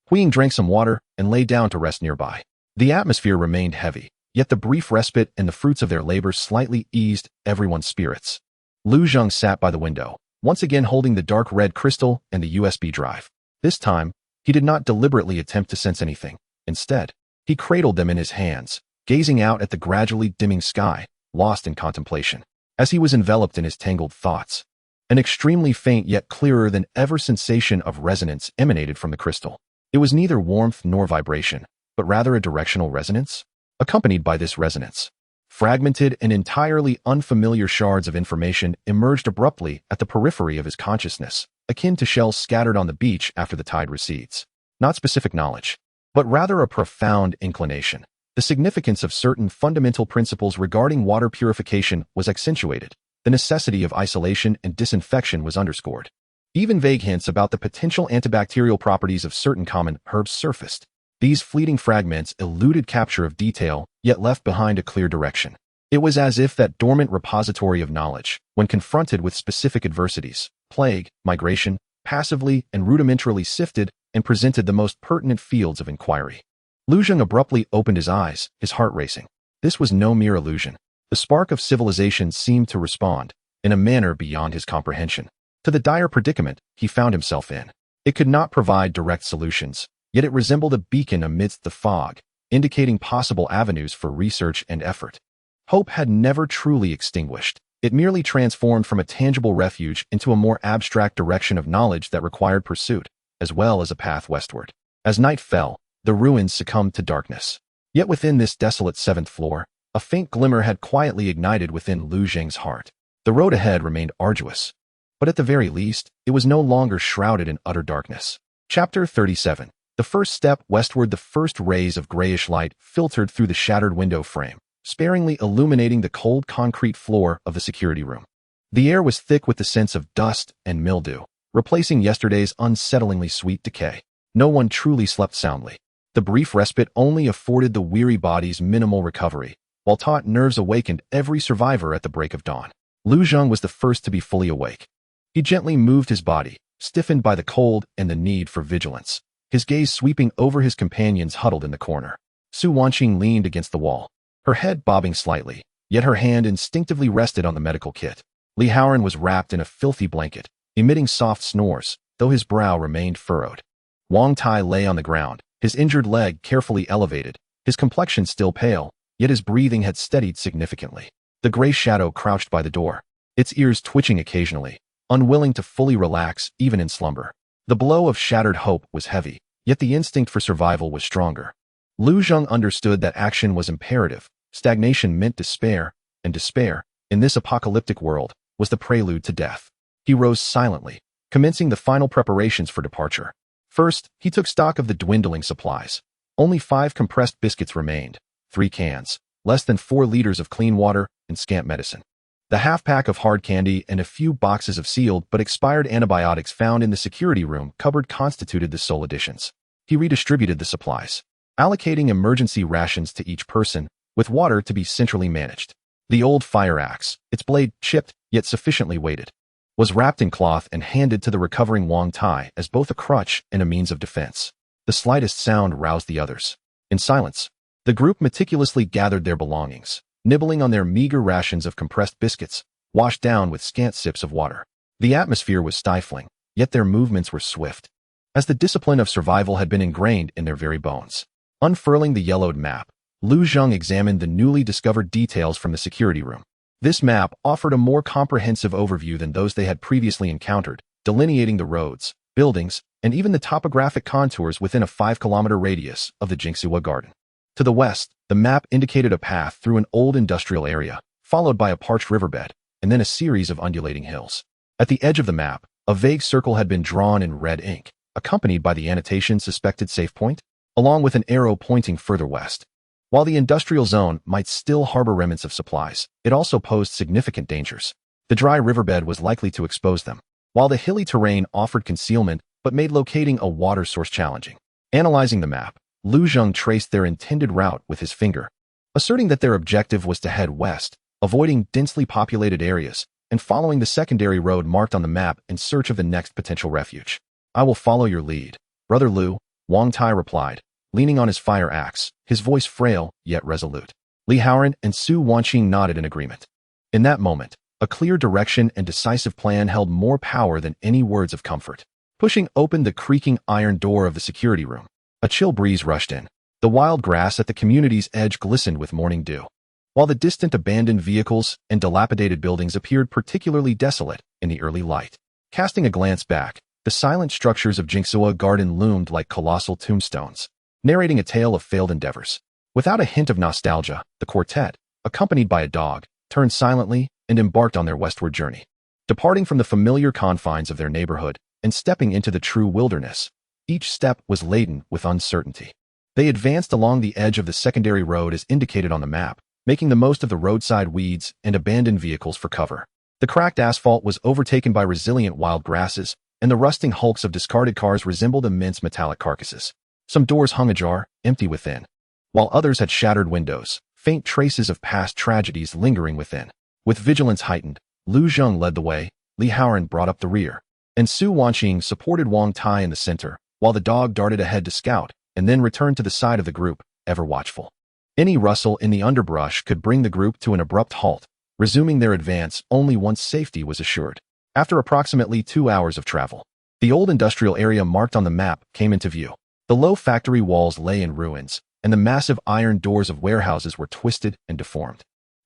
Huiying drank some water and lay down to rest nearby. The atmosphere remained heavy, yet the brief respite and the fruits of their labor slightly eased everyone's spirits. Lu Zheng sat by the window, once again holding the dark red crystal and the USB drive. This time, he did not deliberately attempt to sense anything. Instead, he cradled them in his hands, gazing out at the gradually dimming sky, lost in contemplation. As he was enveloped in his tangled thoughts, an extremely faint yet clearer than ever sensation of resonance emanated from the crystal. It was neither warmth nor vibration, but rather a directional resonance. Accompanied by this resonance, fragmented and entirely unfamiliar shards of information emerged abruptly at the periphery of his consciousness, akin to shells scattered on the beach after the tide recedes. Not specific knowledge, but rather a profound inclination. The significance of certain fundamental principles regarding water purification was accentuated. The necessity of isolation and disinfection was underscored. Even vague hints about the potential antibacterial properties of certain common herbs surfaced. These fleeting fragments eluded capture of detail, yet left behind a clear direction. It was as if that dormant repository of knowledge, when confronted with specific adversities, plague, migration, passively and rudimentarily sifted and presented the most pertinent fields of inquiry. Lu Zheng abruptly opened his eyes, his heart racing. This was no mere illusion. The spark of civilization seemed to respond, in a manner beyond his comprehension, to the dire predicament he found himself in. It could not provide direct solutions, yet it resembled a beacon amidst the fog, indicating possible avenues for research and effort. Hope had never truly extinguished. It merely transformed from a tangible refuge into a more abstract direction of knowledge that required pursuit, as well as a path westward. As night fell, the ruins succumbed to darkness. Yet within this desolate 7th floor, a faint glimmer had quietly ignited within Lu Zheng's heart. The road ahead remained arduous, but at the very least, it was no longer shrouded in utter darkness. Chapter 37. The first step westward. The first rays of grayish light filtered through the shattered window frame, sparingly illuminating the cold concrete floor of the security room. The air was thick with the sense of dust and mildew, replacing yesterday's unsettlingly sweet decay. No one truly slept soundly. The brief respite only afforded the weary bodies minimal recovery, while taut nerves awakened every survivor at the break of dawn. Lu Zheng was the first to be fully awake. He gently moved his body, stiffened by the cold and the need for vigilance, his gaze sweeping over his companions huddled in the corner. Su Wanqing leaned against the wall, her head bobbing slightly, yet her hand instinctively rested on the medical kit. Li Haoran was wrapped in a filthy blanket, emitting soft snores, though his brow remained furrowed. Wang Tai lay on the ground, his injured leg carefully elevated, his complexion still pale, yet his breathing had steadied significantly. The gray shadow crouched by the door, its ears twitching occasionally, unwilling to fully relax even in slumber. The blow of shattered hope was heavy, yet the instinct for survival was stronger. Lu Zheng understood that action was imperative. Stagnation meant despair, and despair, in this apocalyptic world, was the prelude to death. He rose silently, commencing the final preparations for departure. First, he took stock of the dwindling supplies. Only 5 compressed biscuits remained, 3 cans, less than 4 liters of clean water, and scant medicine. The half-pack of hard candy and a few boxes of sealed but expired antibiotics found in the security room cupboard constituted the sole additions. He redistributed the supplies, allocating emergency rations to each person, with water to be centrally managed. The old fire axe, its blade chipped yet sufficiently weighted, was wrapped in cloth and handed to the recovering Wang Tai as both a crutch and a means of defense. The slightest sound roused the others. In silence, the group meticulously gathered their belongings, nibbling on their meager rations of compressed biscuits, washed down with scant sips of water. The atmosphere was stifling, yet their movements were swift, as the discipline of survival had been ingrained in their very bones. Unfurling the yellowed map, Lu Zheng examined the newly discovered details from the security room. This map offered a more comprehensive overview than those they had previously encountered, delineating the roads, buildings, and even the topographic contours within a 5-kilometer radius of the Jingsua Garden. To the west, the map indicated a path through an old industrial area, followed by a parched riverbed, and then a series of undulating hills. At the edge of the map, a vague circle had been drawn in red ink, accompanied by the annotation "Suspected Safe Point," along with an arrow pointing further west. While the industrial zone might still harbor remnants of supplies, it also posed significant dangers. The dry riverbed was likely to expose them, while the hilly terrain offered concealment but made locating a water source challenging. Analyzing the map, Lu Zheng traced their intended route with his finger, asserting that their objective was to head west, avoiding densely populated areas, and following the secondary road marked on the map in search of the next potential refuge. "I will follow your lead, Brother Lu," Wang Tai replied, leaning on his fire axe, his voice frail yet resolute. Li Haoran and Su Wanqing nodded in agreement. In that moment, a clear direction and decisive plan held more power than any words of comfort. Pushing open the creaking iron door of the security room, a chill breeze rushed in. The wild grass at the community's edge glistened with morning dew, while the distant abandoned vehicles and dilapidated buildings appeared particularly desolate in the early light. Casting a glance back, the silent structures of Jingsua Garden loomed like colossal tombstones, narrating a tale of failed endeavors. Without a hint of nostalgia, the quartet, accompanied by a dog, turned silently and embarked on their westward journey. Departing from the familiar confines of their neighborhood and stepping into the true wilderness, each step was laden with uncertainty. They advanced along the edge of the secondary road as indicated on the map, making the most of the roadside weeds and abandoned vehicles for cover. The cracked asphalt was overtaken by resilient wild grasses, and the rusting hulks of discarded cars resembled immense metallic carcasses. Some doors hung ajar, empty within, while others had shattered windows, faint traces of past tragedies lingering within. With vigilance heightened, Lu Zheng led the way, Li Haoran brought up the rear, and Su Wanqing supported Wang Tai in the center, while the dog darted ahead to scout and then returned to the side of the group, ever watchful. Any rustle in the underbrush could bring the group to an abrupt halt, resuming their advance only once safety was assured. After approximately 2 hours of travel, the old industrial area marked on the map came into view. The low factory walls lay in ruins, and the massive iron doors of warehouses were twisted and deformed.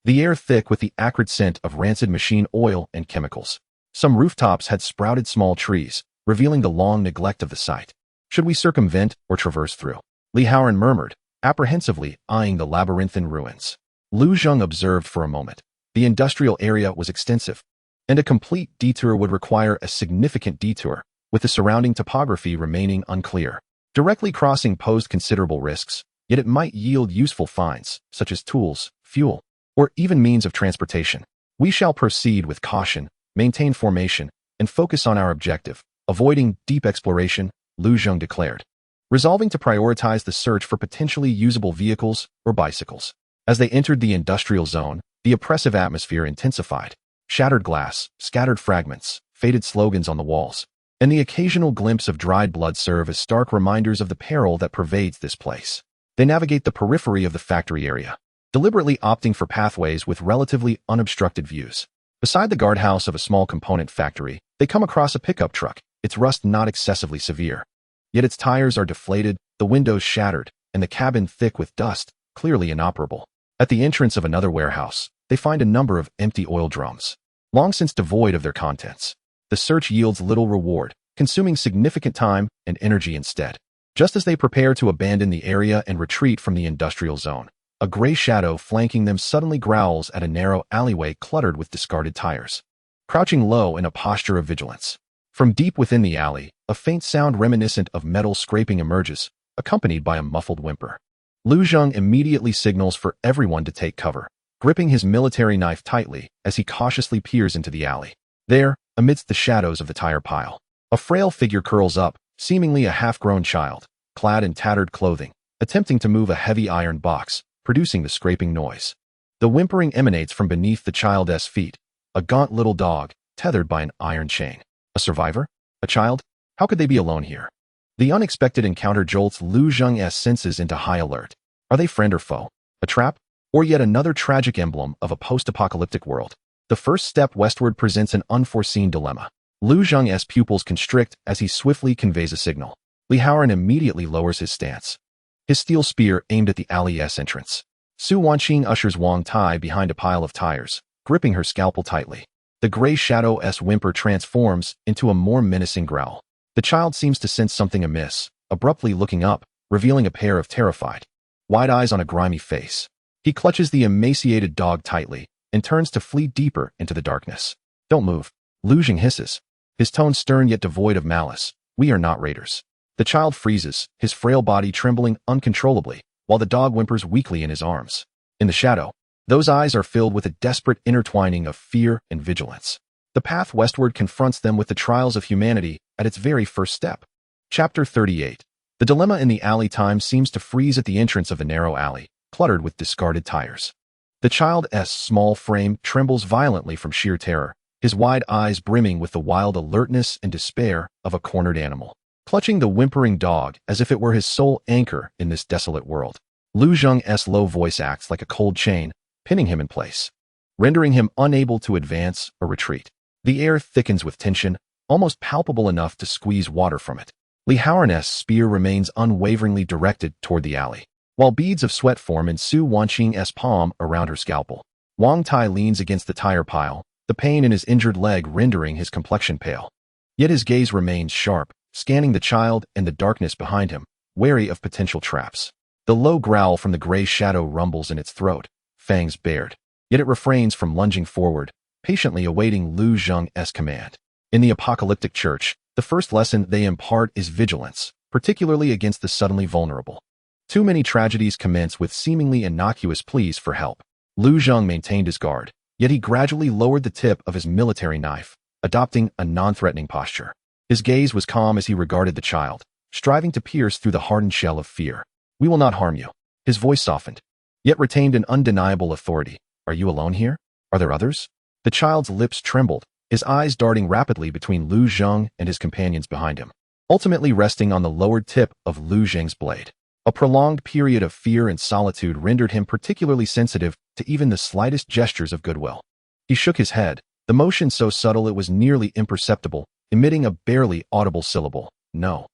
The air thick with the acrid scent of rancid machine oil and chemicals. Some rooftops had sprouted small trees, revealing the long neglect of the site. "Should we circumvent or traverse through?" Li Haoran murmured, apprehensively eyeing the labyrinthine ruins. Lu Zheng observed for a moment. The industrial area was extensive, and a complete detour would require a significant detour, with the surrounding topography remaining unclear. Directly crossing posed considerable risks, yet it might yield useful finds, such as tools, fuel, or even means of transportation. "We shall proceed with caution, maintain formation, and focus on our objective, avoiding deep exploration," Lu Zheng declared, resolving to prioritize the search for potentially usable vehicles or bicycles. As they entered the industrial zone, the oppressive atmosphere intensified. Shattered glass, scattered fragments, faded slogans on the walls, and the occasional glimpse of dried blood serve as stark reminders of the peril that pervades this place. They navigate the periphery of the factory area, deliberately opting for pathways with relatively unobstructed views. Beside the guardhouse of a small component factory, they come across a pickup truck, its rust not excessively severe. Yet its tires are deflated, the windows shattered, and the cabin thick with dust, clearly inoperable. At the entrance of another warehouse, they find a number of empty oil drums, long since devoid of their contents. The search yields little reward, consuming significant time and energy instead. Just as they prepare to abandon the area and retreat from the industrial zone, a gray shadow flanking them suddenly growls at a narrow alleyway cluttered with discarded tires. Crouching low in a posture of vigilance, from deep within the alley, a faint sound reminiscent of metal scraping emerges, accompanied by a muffled whimper. Lu Zheng immediately signals for everyone to take cover, gripping his military knife tightly as he cautiously peers into the alley. There, amidst the shadows of the tire pile, a frail figure curls up, seemingly a half-grown child, clad in tattered clothing, attempting to move a heavy iron box, producing the scraping noise. The whimpering emanates from beneath the child's feet, a gaunt little dog, tethered by an iron chain. A survivor? A child? How could they be alone here? The unexpected encounter jolts Lu Zheng's senses into high alert. Are they friend or foe? A trap? Or yet another tragic emblem of a post-apocalyptic world? The first step westward presents an unforeseen dilemma. Lu Zheng's pupils constrict as he swiftly conveys a signal. Li Haoran immediately lowers his stance, his steel spear aimed at the alley's entrance. Su Wanqing ushers Wang Tai behind a pile of tires, gripping her scalpel tightly. The gray shadow's whimper transforms into a more menacing growl. The child seems to sense something amiss, abruptly looking up, revealing a pair of terrified, wide eyes on a grimy face. He clutches the emaciated dog tightly and turns to flee deeper into the darkness. Don't move. Lu Zheng hisses, his tone stern yet devoid of malice. We are not raiders. The child freezes, his frail body trembling uncontrollably, while the dog whimpers weakly in his arms. In the shadow, those eyes are filled with a desperate intertwining of fear and vigilance. The path westward confronts them with the trials of humanity at its very first step. Chapter 38. The dilemma in the alley. Time seems to freeze at the entrance of the narrow alley, cluttered with discarded tires. The child's small frame trembles violently from sheer terror, his wide eyes brimming with the wild alertness and despair of a cornered animal. Clutching the whimpering dog as if it were his sole anchor in this desolate world, Lu Zheng's low voice acts like a cold chain, pinning him in place, rendering him unable to advance or retreat. The air thickens with tension, almost palpable enough to squeeze water from it. Li Haoran's spear remains unwaveringly directed toward the alley, while beads of sweat form in Su Wanqing's palm around her scalpel. Wang Tai leans against the tire pile, the pain in his injured leg rendering his complexion pale. Yet his gaze remains sharp, scanning the child and the darkness behind him, wary of potential traps. The low growl from the gray shadow rumbles in its throat, fangs bared. Yet it refrains from lunging forward, patiently awaiting Lu Zheng's command. In the apocalyptic church, the first lesson they impart is vigilance, particularly against the suddenly vulnerable. Too many tragedies commence with seemingly innocuous pleas for help. Lu Zheng maintained his guard, yet he gradually lowered the tip of his military knife, adopting a non-threatening posture. His gaze was calm as he regarded the child, striving to pierce through the hardened shell of fear. We will not harm you. His voice softened, yet retained an undeniable authority. Are you alone here? Are there others? The child's lips trembled, his eyes darting rapidly between Lu Zheng and his companions behind him, ultimately resting on the lowered tip of Lu Zheng's blade. A prolonged period of fear and solitude rendered him particularly sensitive to even the slightest gestures of goodwill. He shook his head, the motion so subtle it was nearly imperceptible, emitting a barely audible syllable. No.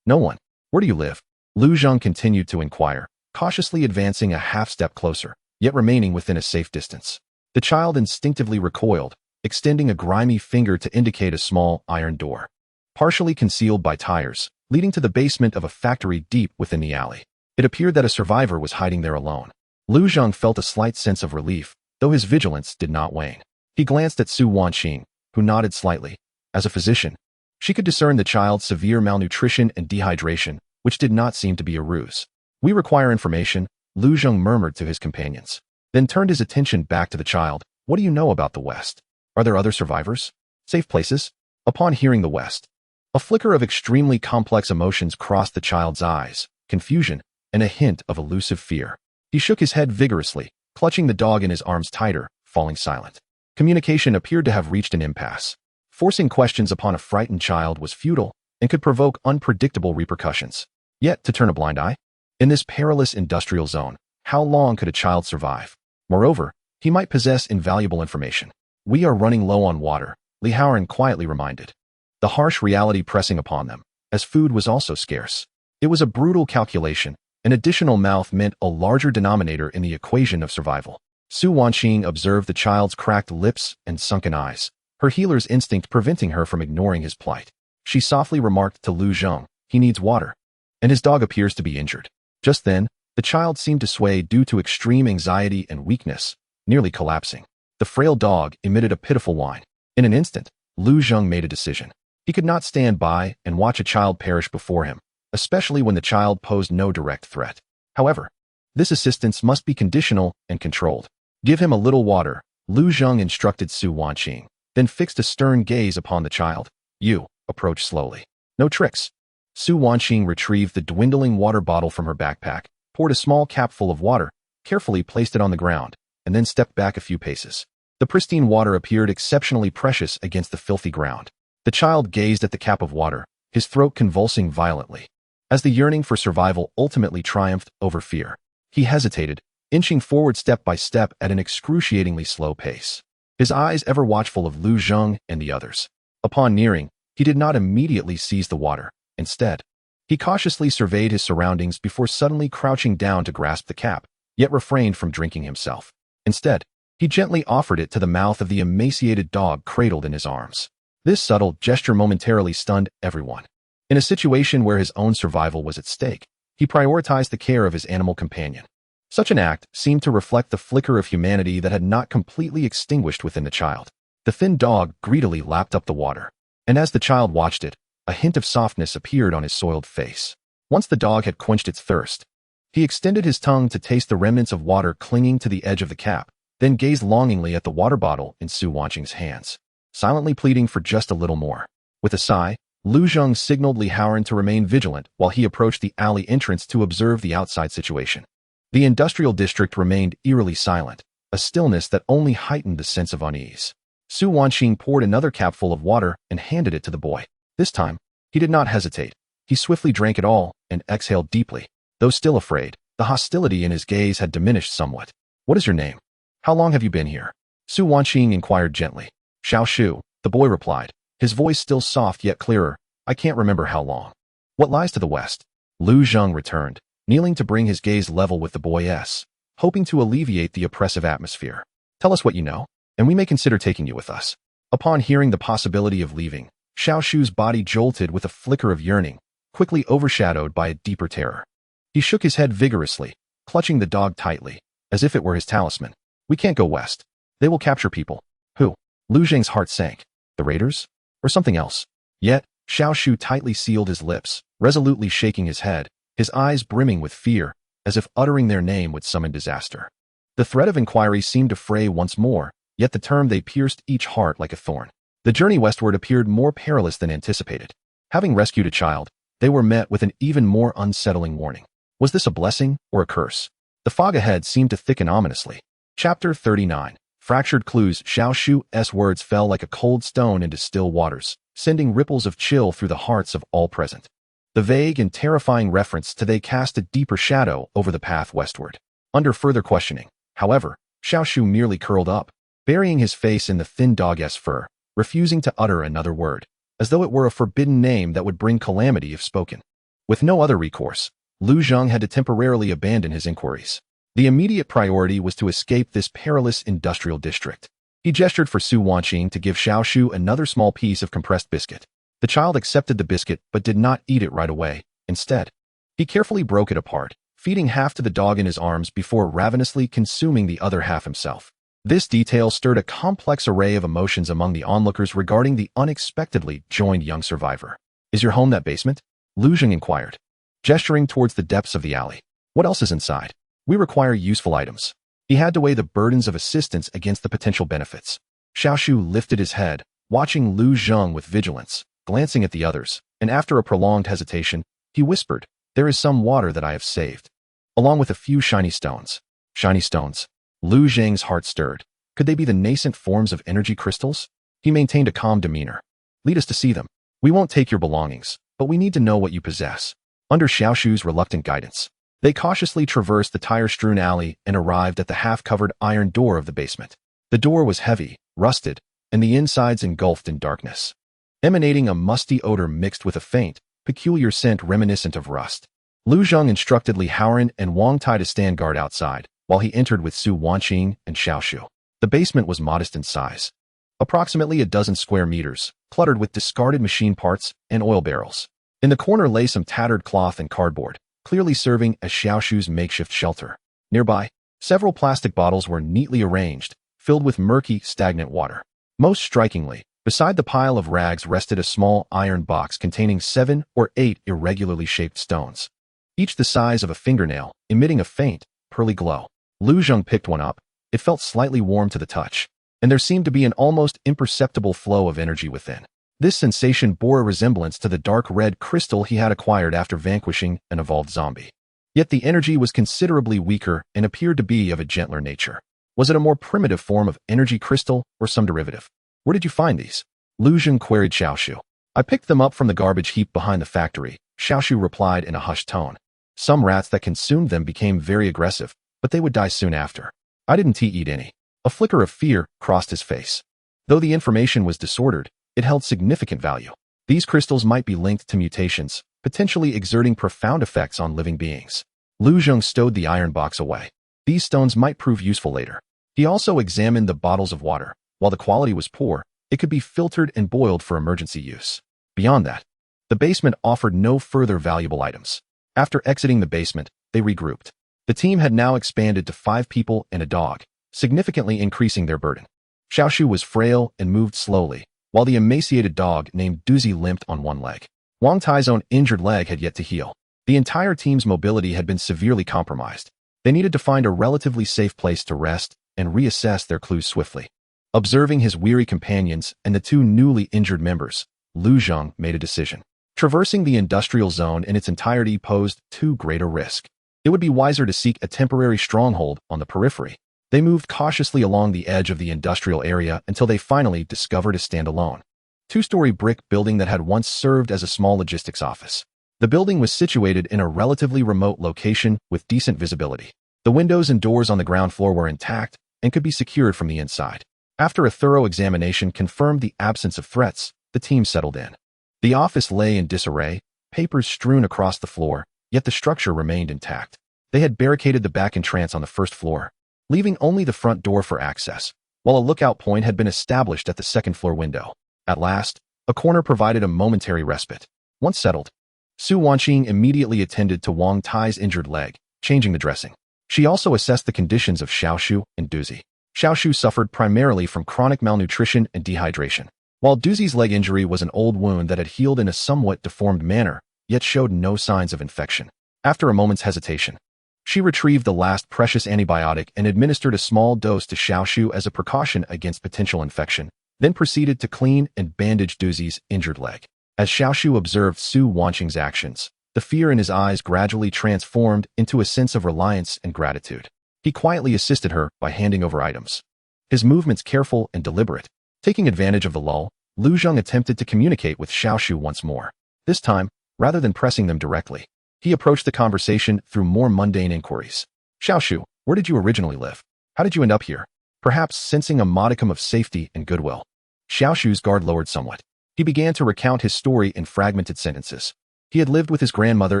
No one. Where do you live? Lu Zheng continued to inquire, cautiously advancing a half-step closer, yet remaining within a safe distance. The child instinctively recoiled, extending a grimy finger to indicate a small iron door, partially concealed by tires, leading to the basement of a factory deep within the alley. It appeared that a survivor was hiding there alone. Lu Zheng felt a slight sense of relief, though his vigilance did not wane. He glanced at Su Wanqing, who nodded slightly. As a physician, she could discern the child's severe malnutrition and dehydration, which did not seem to be a ruse. We require information, Lu Zheng murmured to his companions, then turned his attention back to the child. What do you know about the West? Are there other survivors? Safe places? Upon hearing the West, a flicker of extremely complex emotions crossed the child's eyes, confusion, and a hint of elusive fear. He shook his head vigorously, clutching the dog in his arms tighter, falling silent. Communication appeared to have reached an impasse. Forcing questions upon a frightened child was futile and could provoke unpredictable repercussions. Yet, to turn a blind eye? In this perilous industrial zone, how long could a child survive? Moreover, he might possess invaluable information. We are running low on water, Li Haoran quietly reminded, the harsh reality pressing upon them, as food was also scarce. It was a brutal calculation. An additional mouth meant a larger denominator in the equation of survival. Su Wanqing observed the child's cracked lips and sunken eyes, her healer's instinct preventing her from ignoring his plight. She softly remarked to Lu Zheng, he needs water, and his dog appears to be injured. Just then, the child seemed to sway due to extreme anxiety and weakness, nearly collapsing. The frail dog emitted a pitiful whine. In an instant, Lu Zheng made a decision. He could not stand by and watch a child perish before him, especially when the child posed no direct threat. However, this assistance must be conditional and controlled. Give him a little water, Lu Zheng instructed Su Wanqing, then fixed a stern gaze upon the child. You, approach slowly. No tricks. Su Wanqing retrieved the dwindling water bottle from her backpack, poured a small cap full of water, carefully placed it on the ground, and then stepped back a few paces. The pristine water appeared exceptionally precious against the filthy ground. The child gazed at the cap of water, his throat convulsing violently. As the yearning for survival ultimately triumphed over fear, he hesitated, inching forward step by step at an excruciatingly slow pace, his eyes ever watchful of Lu Zheng and the others. Upon nearing, he did not immediately seize the water. Instead, he cautiously surveyed his surroundings before suddenly crouching down to grasp the cap, yet refrained from drinking himself. Instead, he gently offered it to the mouth of the emaciated dog cradled in his arms. This subtle gesture momentarily stunned everyone. In a situation where his own survival was at stake, he prioritized the care of his animal companion. Such an act seemed to reflect the flicker of humanity that had not completely extinguished within the child. The thin dog greedily lapped up the water, and as the child watched it, a hint of softness appeared on his soiled face. Once the dog had quenched its thirst, he extended his tongue to taste the remnants of water clinging to the edge of the cap, then gazed longingly at the water bottle in Su Wanqing's hands, silently pleading for just a little more. With a sigh, Lu Zheng signaled Li Haoran to remain vigilant while he approached the alley entrance to observe the outside situation. The industrial district remained eerily silent, a stillness that only heightened the sense of unease. Su Wanqing poured another capful of water and handed it to the boy. This time, he did not hesitate. He swiftly drank it all and exhaled deeply. Though still afraid, the hostility in his gaze had diminished somewhat. What is your name? How long have you been here? Su Wanqing inquired gently. Xiao Shu, the boy replied, his voice still soft yet clearer. I can't remember how long. What lies to the west? Lu Zheng returned, kneeling to bring his gaze level with the boy's, hoping to alleviate the oppressive atmosphere. Tell us what you know, and we may consider taking you with us. Upon hearing the possibility of leaving, Xiao Shu's body jolted with a flicker of yearning, quickly overshadowed by a deeper terror. He shook his head vigorously, clutching the dog tightly, as if it were his talisman. We can't go west. They will capture people. Who? Lu Zheng's heart sank. The raiders? Or something else? Yet, Xiao Shu tightly sealed his lips, resolutely shaking his head, his eyes brimming with fear, as if uttering their name would summon disaster. The thread of inquiry seemed to fray once more, yet the term they pierced each heart like a thorn. The journey westward appeared more perilous than anticipated. Having rescued a child, they were met with an even more unsettling warning. Was this a blessing or a curse? The fog ahead seemed to thicken ominously. Chapter 39. Fractured clues. Xiao Shu's words fell like a cold stone into still waters, sending ripples of chill through the hearts of all present. The vague and terrifying reference to they cast a deeper shadow over the path westward. Under further questioning, however, Xiao Shu merely curled up, burying his face in the thin dog's fur, refusing to utter another word, as though it were a forbidden name that would bring calamity if spoken. With no other recourse, Lu Zheng had to temporarily abandon his inquiries. The immediate priority was to escape this perilous industrial district. He gestured for Su Wanqing to give Xiao Shu another small piece of compressed biscuit. The child accepted the biscuit but did not eat it right away. Instead, he carefully broke it apart, feeding half to the dog in his arms before ravenously consuming the other half himself. This detail stirred a complex array of emotions among the onlookers regarding the unexpectedly joined young survivor. Is your home that basement? Lu Zheng inquired, gesturing towards the depths of the alley. What else is inside? We require useful items. He had to weigh the burdens of assistance against the potential benefits. Xiao Shu lifted his head, watching Lu Zheng with vigilance, glancing at the others, and after a prolonged hesitation, he whispered, There is some water that I have saved, along with a few shiny stones. Shiny stones. Lu Zheng's heart stirred. Could they be the nascent forms of energy crystals? He maintained a calm demeanor. Lead us to see them. We won't take your belongings, but we need to know what you possess. Under Xiao Shu's reluctant guidance, they cautiously traversed the tire-strewn alley and arrived at the half-covered iron door of the basement. The door was heavy, rusted, and the insides engulfed in darkness, emanating a musty odor mixed with a faint, peculiar scent reminiscent of rust. Lu Zheng instructed Li Haoran and Wang Tai to stand guard outside, while he entered with Su Wanqing and Xiao Shu. The basement was modest in size, approximately a dozen square meters, cluttered with discarded machine parts and oil barrels. In the corner lay some tattered cloth and cardboard, clearly serving as Xiao Shu's makeshift shelter. Nearby, several plastic bottles were neatly arranged, filled with murky, stagnant water. Most strikingly, beside the pile of rags rested a small iron box containing 7 or 8 irregularly shaped stones, each the size of a fingernail, emitting a faint, pearly glow. Lu Zheng picked one up, It felt slightly warm to the touch, and there seemed to be an almost imperceptible flow of energy within. This sensation bore a resemblance to the dark red crystal he had acquired after vanquishing an evolved zombie. Yet the energy was considerably weaker and appeared to be of a gentler nature. Was it a more primitive form of energy crystal or some derivative? Where did you find these? Lu Zheng queried Xiaoshu. I picked them up from the garbage heap behind the factory, Xiaoshu replied in a hushed tone. Some rats that consumed them became very aggressive, but they would die soon after. I didn't eat any. A flicker of fear crossed his face. Though the information was disordered, it held significant value. These crystals might be linked to mutations, potentially exerting profound effects on living beings. Lu Zheng stowed the iron box away. These stones might prove useful later. He also examined the bottles of water. While the quality was poor, it could be filtered and boiled for emergency use. Beyond that, the basement offered no further valuable items. After exiting the basement, they regrouped. The team had now expanded to 5 people and a dog, significantly increasing their burden. Xiaoshu was frail and moved slowly, while the emaciated dog named Duzi limped on one leg. Wang Tai's own injured leg had yet to heal. The entire team's mobility had been severely compromised. They needed to find a relatively safe place to rest and reassess their clues swiftly. Observing his weary companions and the 2 newly injured members, Lu Zheng made a decision. Traversing the industrial zone in its entirety posed too great a risk. It would be wiser to seek a temporary stronghold on the periphery. They moved cautiously along the edge of the industrial area until they finally discovered a standalone 2-story brick building that had once served as a small logistics office. The building was situated in a relatively remote location with decent visibility. The windows and doors on the ground floor were intact and could be secured from the inside. After a thorough examination confirmed the absence of threats, the team settled in. The office lay in disarray, papers strewn across the floor, yet the structure remained intact. They had barricaded the back entrance on the first floor, leaving only the front door for access, while a lookout point had been established at the second-floor window. At last, a corner provided a momentary respite. Once settled, Su Wanqing immediately attended to Wang Tai's injured leg, changing the dressing. She also assessed the conditions of Xiaoshu and Duzi. Xiaoshu suffered primarily from chronic malnutrition and dehydration, while Duzi's leg injury was an old wound that had healed in a somewhat deformed manner, yet showed no signs of infection. After a moment's hesitation, she retrieved the last precious antibiotic and administered a small dose to Xiaoshu as a precaution against potential infection, then proceeded to clean and bandage Duzi's injured leg. As Xiaoshu observed Su Wanqing's actions, the fear in his eyes gradually transformed into a sense of reliance and gratitude. He quietly assisted her by handing over items, his movements careful and deliberate. Taking advantage of the lull, Lu Zheng attempted to communicate with Xiaoshu once more. This time, rather than pressing them directly, he approached the conversation through more mundane inquiries. Xiaoshu, where did you originally live? How did you end up here? Perhaps sensing a modicum of safety and goodwill, Xiaoshu's guard lowered somewhat. He began to recount his story in fragmented sentences. He had lived with his grandmother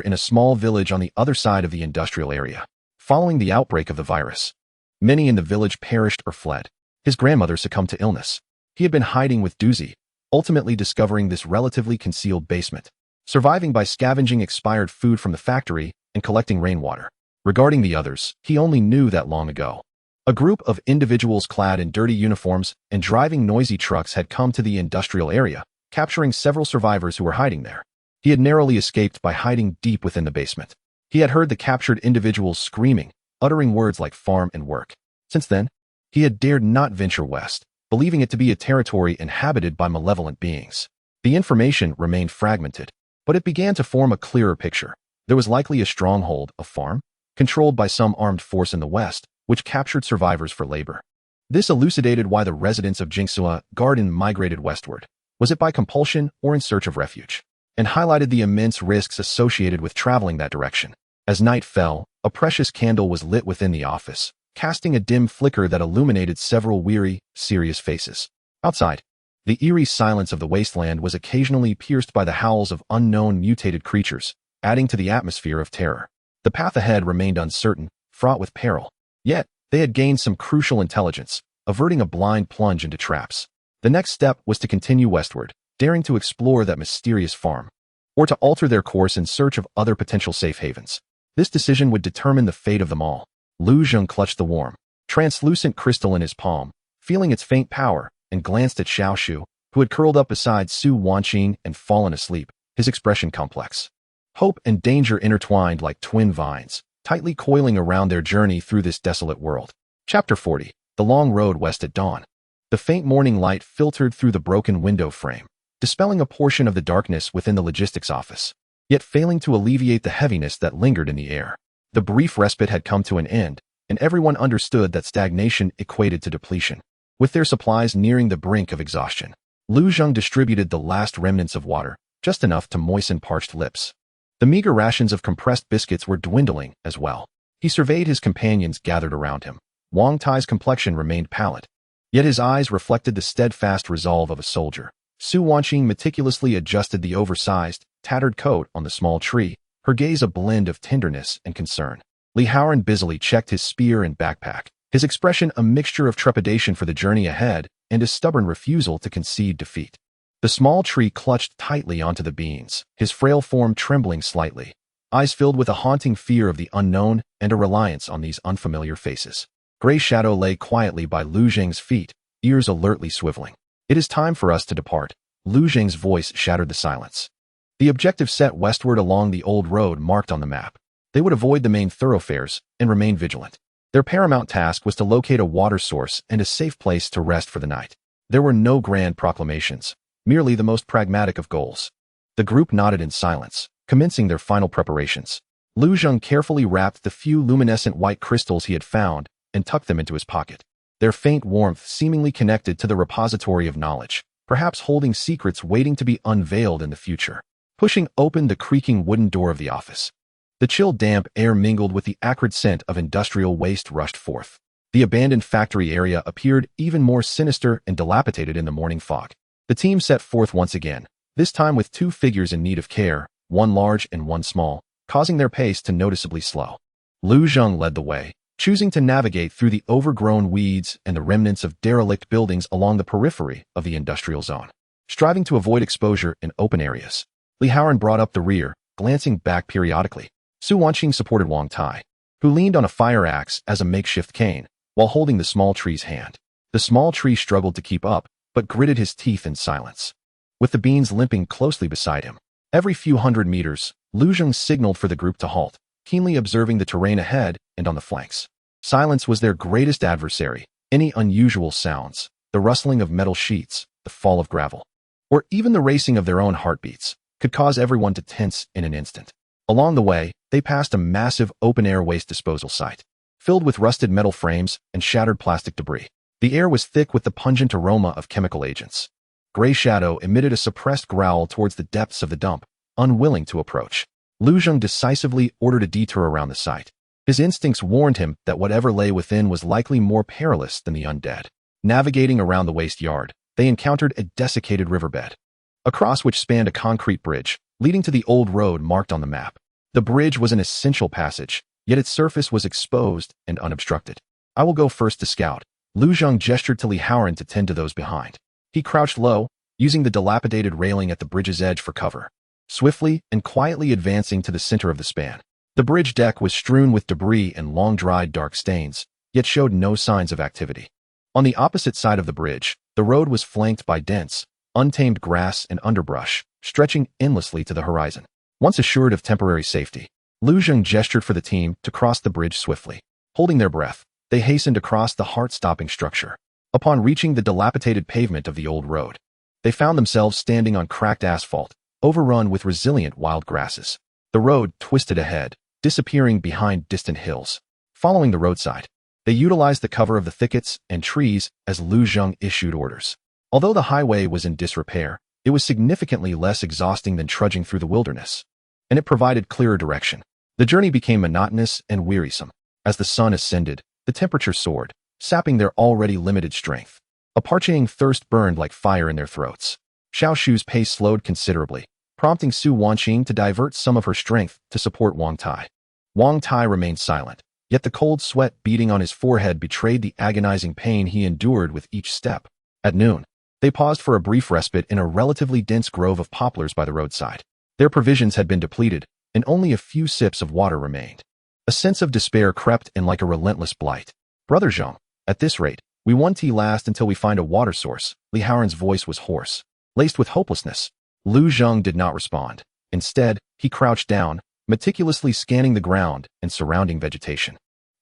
in a small village on the other side of the industrial area. Following the outbreak of the virus, many in the village perished or fled. His grandmother succumbed to illness. He had been hiding with Duzi, ultimately discovering this relatively concealed basement, surviving by scavenging expired food from the factory and collecting rainwater. Regarding the others, he only knew that long ago. A group of individuals clad in dirty uniforms and driving noisy trucks had come to the industrial area, capturing several survivors who were hiding there. He had narrowly escaped by hiding deep within the basement. He had heard the captured individuals screaming, uttering words like farm and work. Since then, he had dared not venture west, believing it to be a territory inhabited by malevolent beings. The information remained fragmented, but it began to form a clearer picture. There was likely a stronghold, a farm, controlled by some armed force in the west, which captured survivors for labor. This elucidated why the residents of Jingsua Garden migrated westward. Was it by compulsion or in search of refuge? And highlighted the immense risks associated with traveling that direction. As night fell, a precious candle was lit within the office, casting a dim flicker that illuminated several weary, serious faces. Outside, the eerie silence of the wasteland was occasionally pierced by the howls of unknown mutated creatures, adding to the atmosphere of terror. The path ahead remained uncertain, fraught with peril. Yet, they had gained some crucial intelligence, averting a blind plunge into traps. The next step was to continue westward, daring to explore that mysterious farm, or to alter their course in search of other potential safe havens. This decision would determine the fate of them all. Lu Zheng clutched the warm, translucent crystal in his palm, feeling its faint power, and glanced at Xiaoshu, who had curled up beside Su Wanqing and fallen asleep, his expression complex. Hope and danger intertwined like twin vines, tightly coiling around their journey through this desolate world. Chapter 40. the long road west at dawn. The faint morning light filtered through the broken window frame, dispelling a portion of the darkness within the logistics office, yet failing to alleviate the heaviness that lingered in the air. The brief respite had come to an end, and everyone understood that stagnation equated to depletion. With their supplies nearing the brink of exhaustion, Lu Zheng distributed the last remnants of water, just enough to moisten parched lips. The meager rations of compressed biscuits were dwindling as well. He surveyed his companions gathered around him. Wang Tai's complexion remained pallid, yet his eyes reflected the steadfast resolve of a soldier. Su Wanqing meticulously adjusted the oversized, tattered coat on the small tree, her gaze a blend of tenderness and concern. Li Haoran busily checked his spear and backpack, his expression a mixture of trepidation for the journey ahead and a stubborn refusal to concede defeat. The small tree clutched tightly onto the beams, his frail form trembling slightly, eyes filled with a haunting fear of the unknown and a reliance on these unfamiliar faces. Gray shadow lay quietly by Lu Zheng's feet, ears alertly swiveling. It is time for us to depart. Lu Zheng's voice shattered the silence. The objective set westward along the old road marked on the map. They would avoid the main thoroughfares and remain vigilant. Their paramount task was to locate a water source and a safe place to rest for the night. There were no grand proclamations, merely the most pragmatic of goals. The group nodded in silence, commencing their final preparations. Lu Zheng carefully wrapped the few luminescent white crystals he had found and tucked them into his pocket. Their faint warmth seemingly connected to the repository of knowledge, perhaps holding secrets waiting to be unveiled in the future. Pushing open the creaking wooden door of the office, the chill damp air mingled with the acrid scent of industrial waste rushed forth. The abandoned factory area appeared even more sinister and dilapidated in the morning fog. The team set forth once again, this time with two figures in need of care, one large and one small, causing their pace to noticeably slow. Lu Zheng led the way, choosing to navigate through the overgrown weeds and the remnants of derelict buildings along the periphery of the industrial zone, striving to avoid exposure in open areas. Li Haoran brought up the rear, glancing back periodically. Su Wanqing supported Wang Tai, who leaned on a fire axe as a makeshift cane, while holding the small tree's hand. The small tree struggled to keep up, but gritted his teeth in silence. With the beans limping closely beside him, every few hundred meters, Lu Zheng signaled for the group to halt, keenly observing the terrain ahead and on the flanks. Silence was their greatest adversary. Any unusual sounds, the rustling of metal sheets, the fall of gravel, or even the racing of their own heartbeats, could cause everyone to tense in an instant. Along the way, they passed a massive open-air waste disposal site, filled with rusted metal frames and shattered plastic debris. The air was thick with the pungent aroma of chemical agents. Gray Shadow emitted a suppressed growl towards the depths of the dump, unwilling to approach. Lu Zheng decisively ordered a detour around the site. His instincts warned him that whatever lay within was likely more perilous than the undead. Navigating around the waste yard, they encountered a desiccated riverbed, across which spanned a concrete bridge, leading to the old road marked on the map. The bridge was an essential passage, yet its surface was exposed and unobstructed. I will go first to scout. Lu Zheng gestured to Li Haoran to tend to those behind. He crouched low, using the dilapidated railing at the bridge's edge for cover, swiftly and quietly advancing to the center of the span. The bridge deck was strewn with debris and long-dried dark stains, yet showed no signs of activity. On the opposite side of the bridge, the road was flanked by dense, untamed grass and underbrush, stretching endlessly to the horizon. Once assured of temporary safety, Lu Zheng gestured for the team to cross the bridge swiftly. Holding their breath, they hastened across the heart-stopping structure. Upon reaching the dilapidated pavement of the old road, they found themselves standing on cracked asphalt, overrun with resilient wild grasses. The road twisted ahead, disappearing behind distant hills. Following the roadside, they utilized the cover of the thickets and trees as Lu Zheng issued orders. Although the highway was in disrepair, it was significantly less exhausting than trudging through the wilderness, and it provided clearer direction. The journey became monotonous and wearisome. As the sun ascended, the temperature soared, sapping their already limited strength. A parching thirst burned like fire in their throats. Xiao Shu's pace slowed considerably, prompting Su Wanqing to divert some of her strength to support Wang Tai. Wang Tai remained silent, yet the cold sweat beating on his forehead betrayed the agonizing pain he endured with each step. At noon, they paused for a brief respite in a relatively dense grove of poplars by the roadside. Their provisions had been depleted, and only a few sips of water remained. A sense of despair crept in like a relentless blight. Brother Zheng, at this rate, we won't tea last until we find a water source. Li Haoran's voice was hoarse, laced with hopelessness. Lu Zheng did not respond. Instead, he crouched down, meticulously scanning the ground and surrounding vegetation.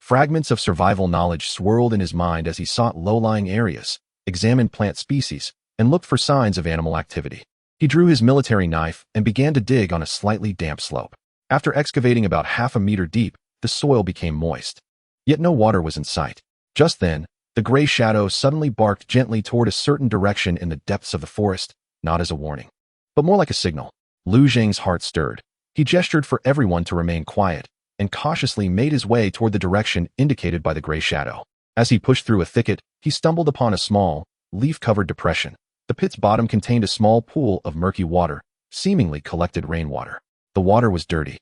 Fragments of survival knowledge swirled in his mind as he sought low-lying areas, examined plant species, and looked for signs of animal activity. He drew his military knife and began to dig on a slightly damp slope. After excavating about half a meter deep, the soil became moist. Yet no water was in sight. Just then, the gray shadow suddenly barked gently toward a certain direction in the depths of the forest, not as a warning, but more like a signal. Lu Zheng's heart stirred. He gestured for everyone to remain quiet, and cautiously made his way toward the direction indicated by the gray shadow. As he pushed through a thicket, he stumbled upon a small, leaf-covered depression. The pit's bottom contained a small pool of murky water, seemingly collected rainwater. The water was dirty,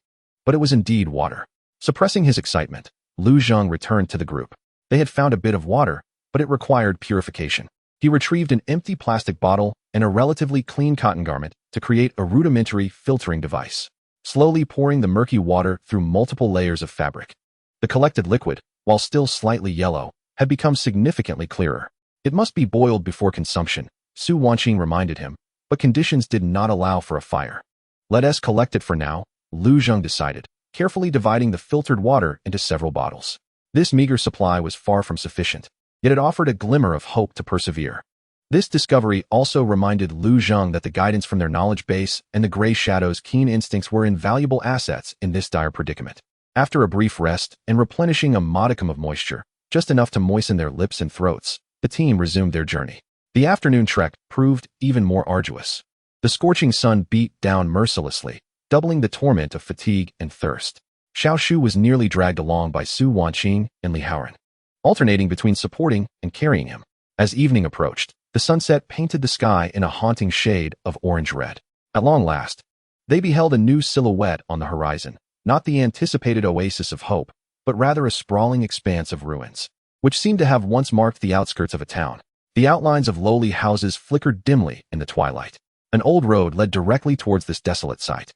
but it was indeed water. Suppressing his excitement, Lu Zheng returned to the group. They had found a bit of water, but it required purification. He retrieved an empty plastic bottle and a relatively clean cotton garment to create a rudimentary filtering device, slowly pouring the murky water through multiple layers of fabric. The collected liquid, while still slightly yellow, had become significantly clearer. It must be boiled before consumption, Su Wanqing reminded him, but conditions did not allow for a fire. Let us collect it for now, Lu Zheng decided, carefully dividing the filtered water into several bottles. This meager supply was far from sufficient, yet it offered a glimmer of hope to persevere. This discovery also reminded Lu Zheng that the guidance from their knowledge base and the gray shadow's keen instincts were invaluable assets in this dire predicament. After a brief rest and replenishing a modicum of moisture, just enough to moisten their lips and throats, the team resumed their journey. The afternoon trek proved even more arduous. The scorching sun beat down mercilessly, doubling the torment of fatigue and thirst. Xiao Shu was nearly dragged along by Su Wanqing and Li Haoran, alternating between supporting and carrying him. As evening approached, the sunset painted the sky in a haunting shade of orange-red. At long last, they beheld a new silhouette on the horizon, not the anticipated oasis of hope, but rather a sprawling expanse of ruins, which seemed to have once marked the outskirts of a town. The outlines of lowly houses flickered dimly in the twilight. An old road led directly towards this desolate site.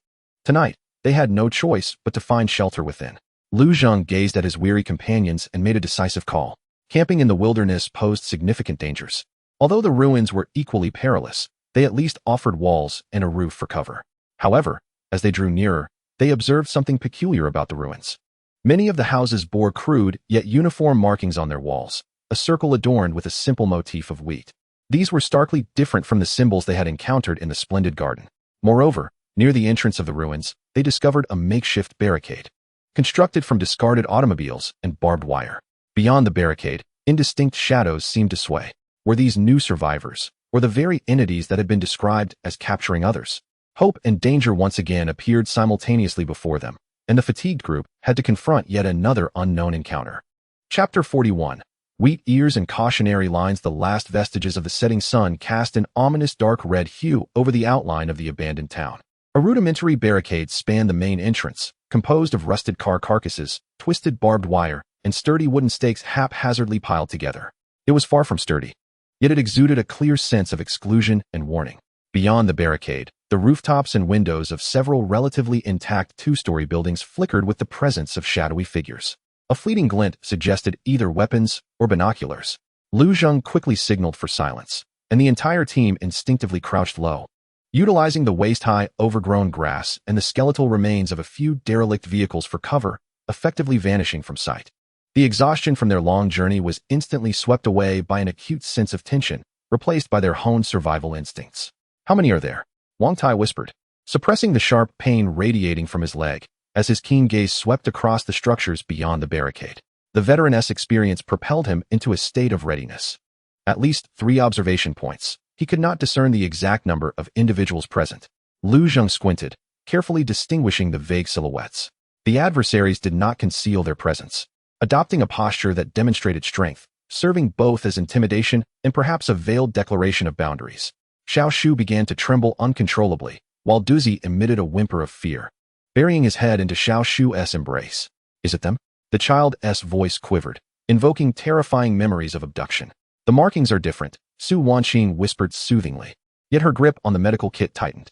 Tonight, they had no choice but to find shelter within. Lu Zheng gazed at his weary companions and made a decisive call. Camping in the wilderness posed significant dangers. Although the ruins were equally perilous, they at least offered walls and a roof for cover. However, as they drew nearer, they observed something peculiar about the ruins. Many of the houses bore crude yet uniform markings on their walls, a circle adorned with a simple motif of wheat. These were starkly different from the symbols they had encountered in the splendid garden. Moreover, near the entrance of the ruins, they discovered a makeshift barricade, constructed from discarded automobiles and barbed wire. Beyond the barricade, indistinct shadows seemed to sway. Were these new survivors, or the very entities that had been described as capturing others? Hope and danger once again appeared simultaneously before them, and the fatigued group had to confront yet another unknown encounter. Chapter 41. Wheat ears and cautionary lines. The last vestiges of the setting sun cast an ominous dark red hue over the outline of the abandoned town. A rudimentary barricade spanned the main entrance, composed of rusted car carcasses, twisted barbed wire, and sturdy wooden stakes haphazardly piled together. It was far from sturdy, yet it exuded a clear sense of exclusion and warning. Beyond the barricade, the rooftops and windows of several relatively intact two-story buildings flickered with the presence of shadowy figures. A fleeting glint suggested either weapons or binoculars. Lu Zheng quickly signaled for silence, and the entire team instinctively crouched low, utilizing the waist-high, overgrown grass and the skeletal remains of a few derelict vehicles for cover, effectively vanishing from sight. The exhaustion from their long journey was instantly swept away by an acute sense of tension, replaced by their honed survival instincts. "How many are there?" Wang Tai whispered, suppressing the sharp pain radiating from his leg, as his keen gaze swept across the structures beyond the barricade. The veteran's experience propelled him into a state of readiness. At least 3 observation points. He could not discern the exact number of individuals present. Lu Zheng squinted, carefully distinguishing the vague silhouettes. The adversaries did not conceal their presence, adopting a posture that demonstrated strength, serving both as intimidation and perhaps a veiled declaration of boundaries. Xiao Shu began to tremble uncontrollably, while Duzi emitted a whimper of fear, burying his head into Xiao Shu's embrace. "Is it them?" The child's voice quivered, invoking terrifying memories of abduction. "The markings are different," Su Wanqing whispered soothingly, yet her grip on the medical kit tightened.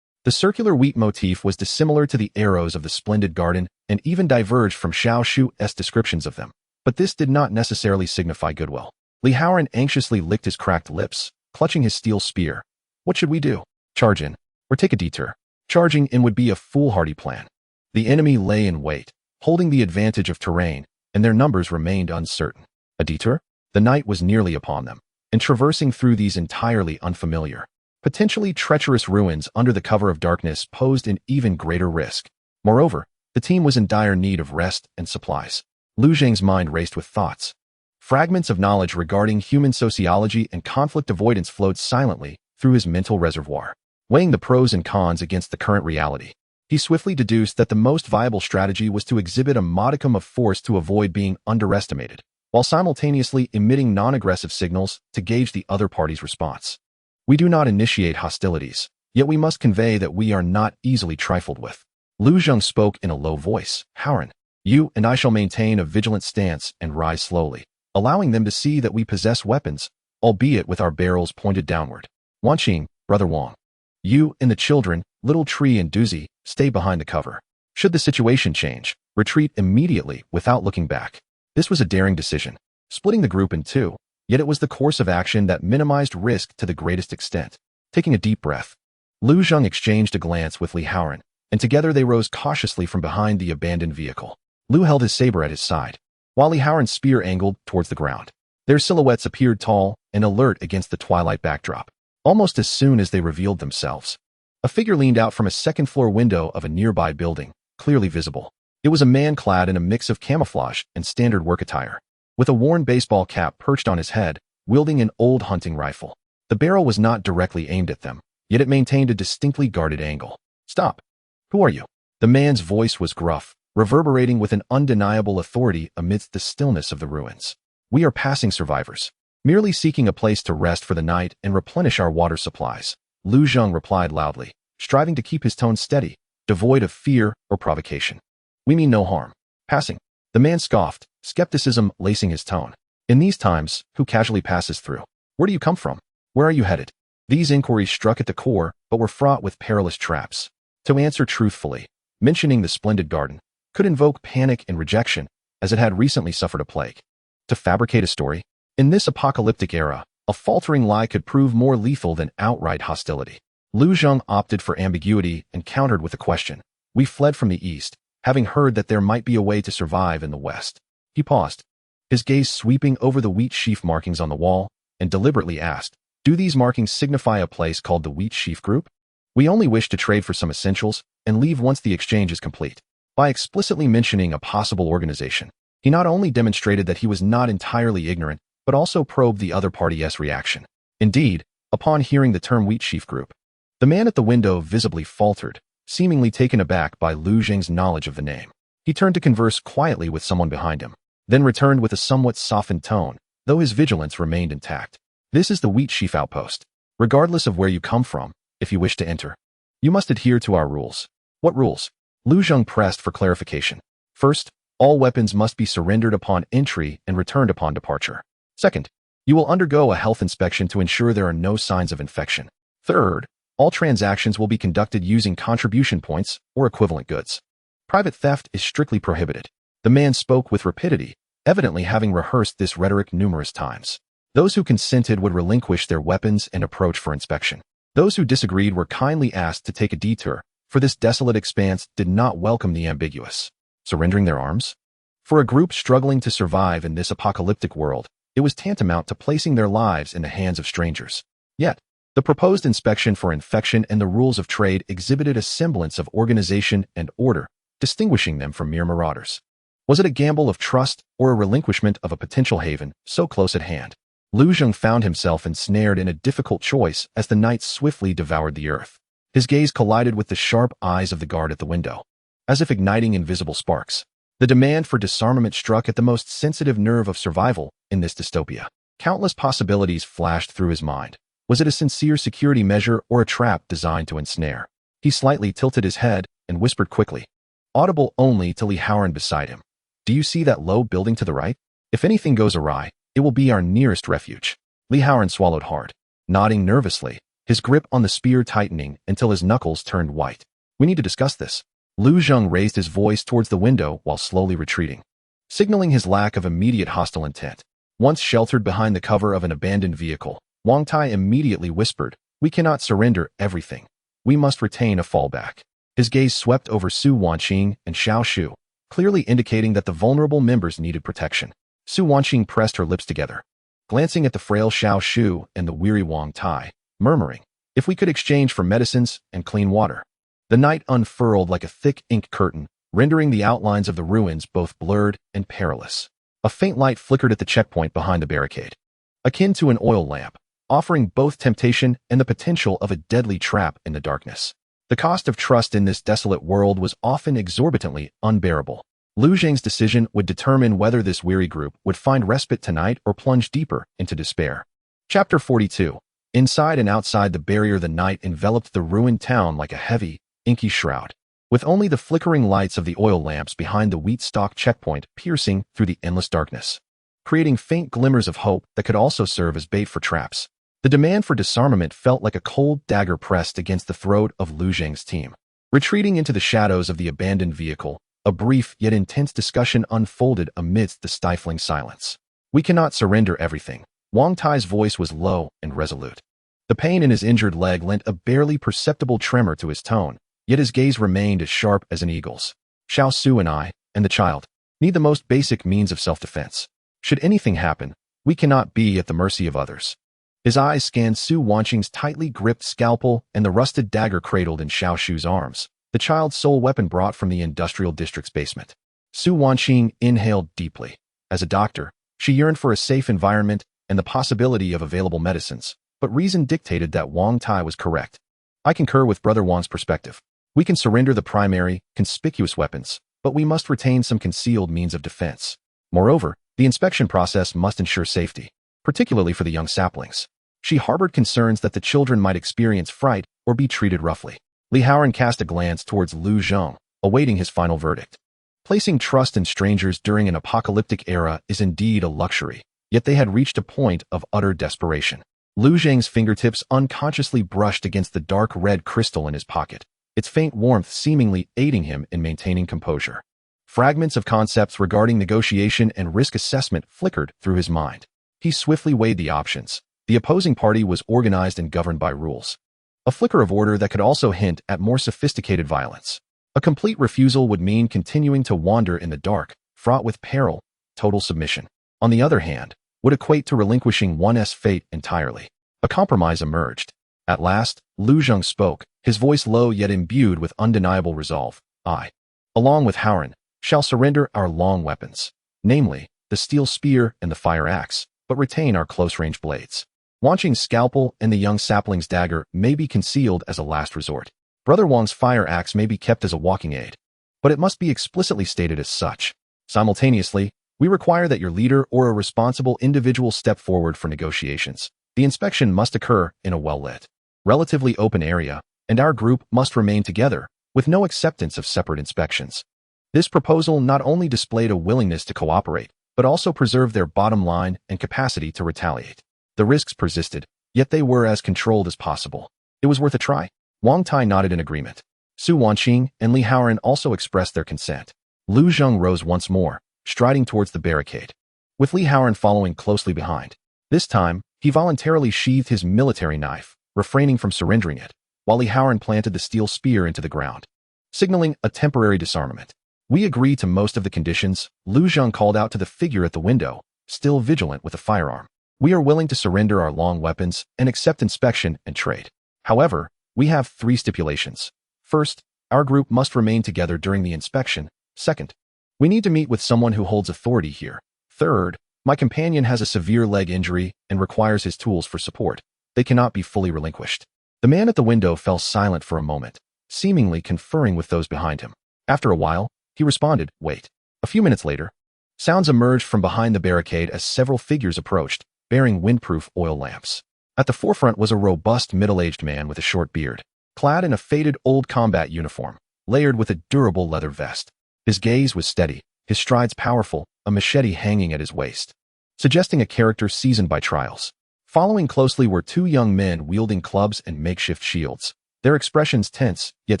The circular wheat motif was dissimilar to the arrows of the splendid garden and even diverged from Xiao Shu's descriptions of them, but this did not necessarily signify goodwill. Li Haoran anxiously licked his cracked lips, clutching his steel spear. "What should we do? Charge in, or take a detour?" Charging in would be a foolhardy plan. The enemy lay in wait, holding the advantage of terrain, and their numbers remained uncertain. A detour? The night was nearly upon them, and traversing through these entirely unfamiliar, potentially treacherous ruins under the cover of darkness posed an even greater risk. Moreover, the team was in dire need of rest and supplies. Lu Zhang's mind raced with thoughts. Fragments of knowledge regarding human sociology and conflict avoidance flowed silently through his mental reservoir. Weighing the pros and cons against the current reality, he swiftly deduced that the most viable strategy was to exhibit a modicum of force to avoid being underestimated, while simultaneously emitting non-aggressive signals to gauge the other party's response. We do not initiate hostilities, yet we must convey that we are not easily trifled with. Lu Zhang spoke in a low voice. Howren, you and I shall maintain a vigilant stance and rise slowly, allowing them to see that we possess weapons, albeit with our barrels pointed downward. Wanqing, Brother Wang, you and the children, Little Tree and Doozy, stay behind the cover. Should the situation change, retreat immediately without looking back. This was a daring decision, splitting the group in two, yet it was the course of action that minimized risk to the greatest extent. Taking a deep breath, Lu Zhang exchanged a glance with Li Haoran, and together they rose cautiously from behind the abandoned vehicle. Lu held his saber at his side, while Li Haoran's spear angled towards the ground. Their silhouettes appeared tall and alert against the twilight backdrop. Almost as soon as they revealed themselves, a figure leaned out from a second-floor window of a nearby building, clearly visible. It was a man clad in a mix of camouflage and standard work attire, with a worn baseball cap perched on his head, wielding an old hunting rifle. The barrel was not directly aimed at them, yet it maintained a distinctly guarded angle. Stop! Who are you? The man's voice was gruff, reverberating with an undeniable authority amidst the stillness of the ruins. We are passing survivors, merely seeking a place to rest for the night and replenish our water supplies. Lu Zhang replied loudly, striving to keep his tone steady, devoid of fear or provocation. We mean no harm. Passing. The man scoffed, skepticism lacing his tone. In these times, who casually passes through? Where do you come from? Where are you headed? These inquiries struck at the core, but were fraught with perilous traps. To answer truthfully, mentioning the splendid garden, could invoke panic and rejection, as it had recently suffered a plague. To fabricate a story? In this apocalyptic era, a faltering lie could prove more lethal than outright hostility. Lu Zhang opted for ambiguity and countered with a question. We fled from the east, having heard that there might be a way to survive in the west. He paused, his gaze sweeping over the wheat sheaf markings on the wall, and deliberately asked, do these markings signify a place called the Wheat Sheaf Group? We only wish to trade for some essentials and leave once the exchange is complete. By explicitly mentioning a possible organization, he not only demonstrated that he was not entirely ignorant, but also probed the other party's reaction. Indeed, upon hearing the term Wheat Sheaf Group, the man at the window visibly faltered, seemingly taken aback by Lu Zhang's knowledge of the name. He turned to converse quietly with someone behind him, then returned with a somewhat softened tone, though his vigilance remained intact. This is the Wheat Sheaf Outpost. Regardless of where you come from, if you wish to enter, you must adhere to our rules. What rules? Lu Zhang pressed for clarification. First, all weapons must be surrendered upon entry and returned upon departure. Second, you will undergo a health inspection to ensure there are no signs of infection. Third, all transactions will be conducted using contribution points or equivalent goods. Private theft is strictly prohibited. The man spoke with rapidity, evidently having rehearsed this rhetoric numerous times. Those who consented would relinquish their weapons and approach for inspection. Those who disagreed were kindly asked to take a detour, for this desolate expanse did not welcome the ambiguous. Surrendering their arms? For a group struggling to survive in this apocalyptic world, it was tantamount to placing their lives in the hands of strangers. Yet, the proposed inspection for infection and the rules of trade exhibited a semblance of organization and order, distinguishing them from mere marauders. Was it a gamble of trust or a relinquishment of a potential haven so close at hand? Lu Zhang found himself ensnared in a difficult choice as the night swiftly devoured the earth. His gaze collided with the sharp eyes of the guard at the window, as if igniting invisible sparks. The demand for disarmament struck at the most sensitive nerve of survival in this dystopia. Countless possibilities flashed through his mind. Was it a sincere security measure or a trap designed to ensnare? He slightly tilted his head and whispered quickly, audible only to Li Haoran beside him. Do you see that low building to the right? If anything goes awry, it will be our nearest refuge. Li Haoran swallowed hard, nodding nervously, his grip on the spear tightening until his knuckles turned white. We need to discuss this. Lu Zhang raised his voice towards the window while slowly retreating, signaling his lack of immediate hostile intent. Once sheltered behind the cover of an abandoned vehicle, Wang Tai immediately whispered, we cannot surrender everything. We must retain a fallback. His gaze swept over Su Wanqing and Xiao Shu, clearly indicating that the vulnerable members needed protection. Su Wanqing pressed her lips together, glancing at the frail Xiao Shu and the weary Wang Tai, murmuring, "If we could exchange for medicines and clean water." The night unfurled like a thick ink curtain, rendering the outlines of the ruins both blurred and perilous. A faint light flickered at the checkpoint behind the barricade, akin to an oil lamp, offering both temptation and the potential of a deadly trap in the darkness. The cost of trust in this desolate world was often exorbitantly unbearable. Lu Zheng's decision would determine whether this weary group would find respite tonight or plunge deeper into despair. Chapter 42. Inside and outside the barrier, the night enveloped the ruined town like a heavy, inky shroud, with only the flickering lights of the oil lamps behind the wheat stalk checkpoint piercing through the endless darkness, creating faint glimmers of hope that could also serve as bait for traps. The demand for disarmament felt like a cold dagger pressed against the throat of Lu Zheng's team. Retreating into the shadows of the abandoned vehicle, a brief yet intense discussion unfolded amidst the stifling silence. "We cannot surrender everything." Wang Tai's voice was low and resolute. The pain in his injured leg lent a barely perceptible tremor to his tone, yet his gaze remained as sharp as an eagle's. "Xiao Su and I, and the child, need the most basic means of self-defense. Should anything happen, we cannot be at the mercy of others." His eyes scanned Su Wanqing's tightly gripped scalpel and the rusted dagger cradled in Xiao Shu's arms, the child's sole weapon brought from the industrial district's basement. Su Wanqing inhaled deeply. As a doctor, she yearned for a safe environment and the possibility of available medicines, but reason dictated that Wang Tai was correct. "I concur with Brother Wang's perspective. We can surrender the primary, conspicuous weapons, but we must retain some concealed means of defense. Moreover, the inspection process must ensure safety, particularly for the young saplings." She harbored concerns that the children might experience fright or be treated roughly. Li Haoran cast a glance towards Lu Zheng, awaiting his final verdict. Placing trust in strangers during an apocalyptic era is indeed a luxury, yet they had reached a point of utter desperation. Lu Zheng's fingertips unconsciously brushed against the dark red crystal in his pocket, its faint warmth seemingly aiding him in maintaining composure. Fragments of concepts regarding negotiation and risk assessment flickered through his mind. He swiftly weighed the options. The opposing party was organized and governed by rules. A flicker of order that could also hint at more sophisticated violence. A complete refusal would mean continuing to wander in the dark, fraught with peril. Total submission, on the other hand, would equate to relinquishing one's fate entirely. A compromise emerged. At last, Lu Zheng spoke, his voice low yet imbued with undeniable resolve. "I, along with Haoran, shall surrender our long weapons, namely, the steel spear and the fire axe, but retain our close-range blades. Wanqing's scalpel and the young sapling's dagger may be concealed as a last resort. Brother Wang's fire axe may be kept as a walking aid, but it must be explicitly stated as such. Simultaneously, we require that your leader or a responsible individual step forward for negotiations. The inspection must occur in a well-lit, relatively open area, and our group must remain together, with no acceptance of separate inspections." This proposal not only displayed a willingness to cooperate, but also preserved their bottom line and capacity to retaliate. The risks persisted, yet they were as controlled as possible. It was worth a try. Wang Tai nodded in agreement. Su Wanqing and Li Haoran also expressed their consent. Lu Zheng rose once more, striding towards the barricade, with Li Haoran following closely behind. This time, he voluntarily sheathed his military knife, refraining from surrendering it, while Li Haoran planted the steel spear into the ground, signaling a temporary disarmament. "We agree to most of the conditions," Lu Zheng called out to the figure at the window, still vigilant with a firearm. "We are willing to surrender our long weapons and accept inspection and trade. However, we have 3 stipulations. First, our group must remain together during the inspection. Second, we need to meet with someone who holds authority here. Third, my companion has a severe leg injury and requires his tools for support. They cannot be fully relinquished." The man at the window fell silent for a moment, seemingly conferring with those behind him. After a while, he responded, "Wait." A few minutes later, sounds emerged from behind the barricade as several figures approached, bearing windproof oil lamps. At the forefront was a robust middle-aged man with a short beard, clad in a faded old combat uniform, layered with a durable leather vest. His gaze was steady, his strides powerful, a machete hanging at his waist, suggesting a character seasoned by trials. Following closely were 2 young men wielding clubs and makeshift shields, their expressions tense, yet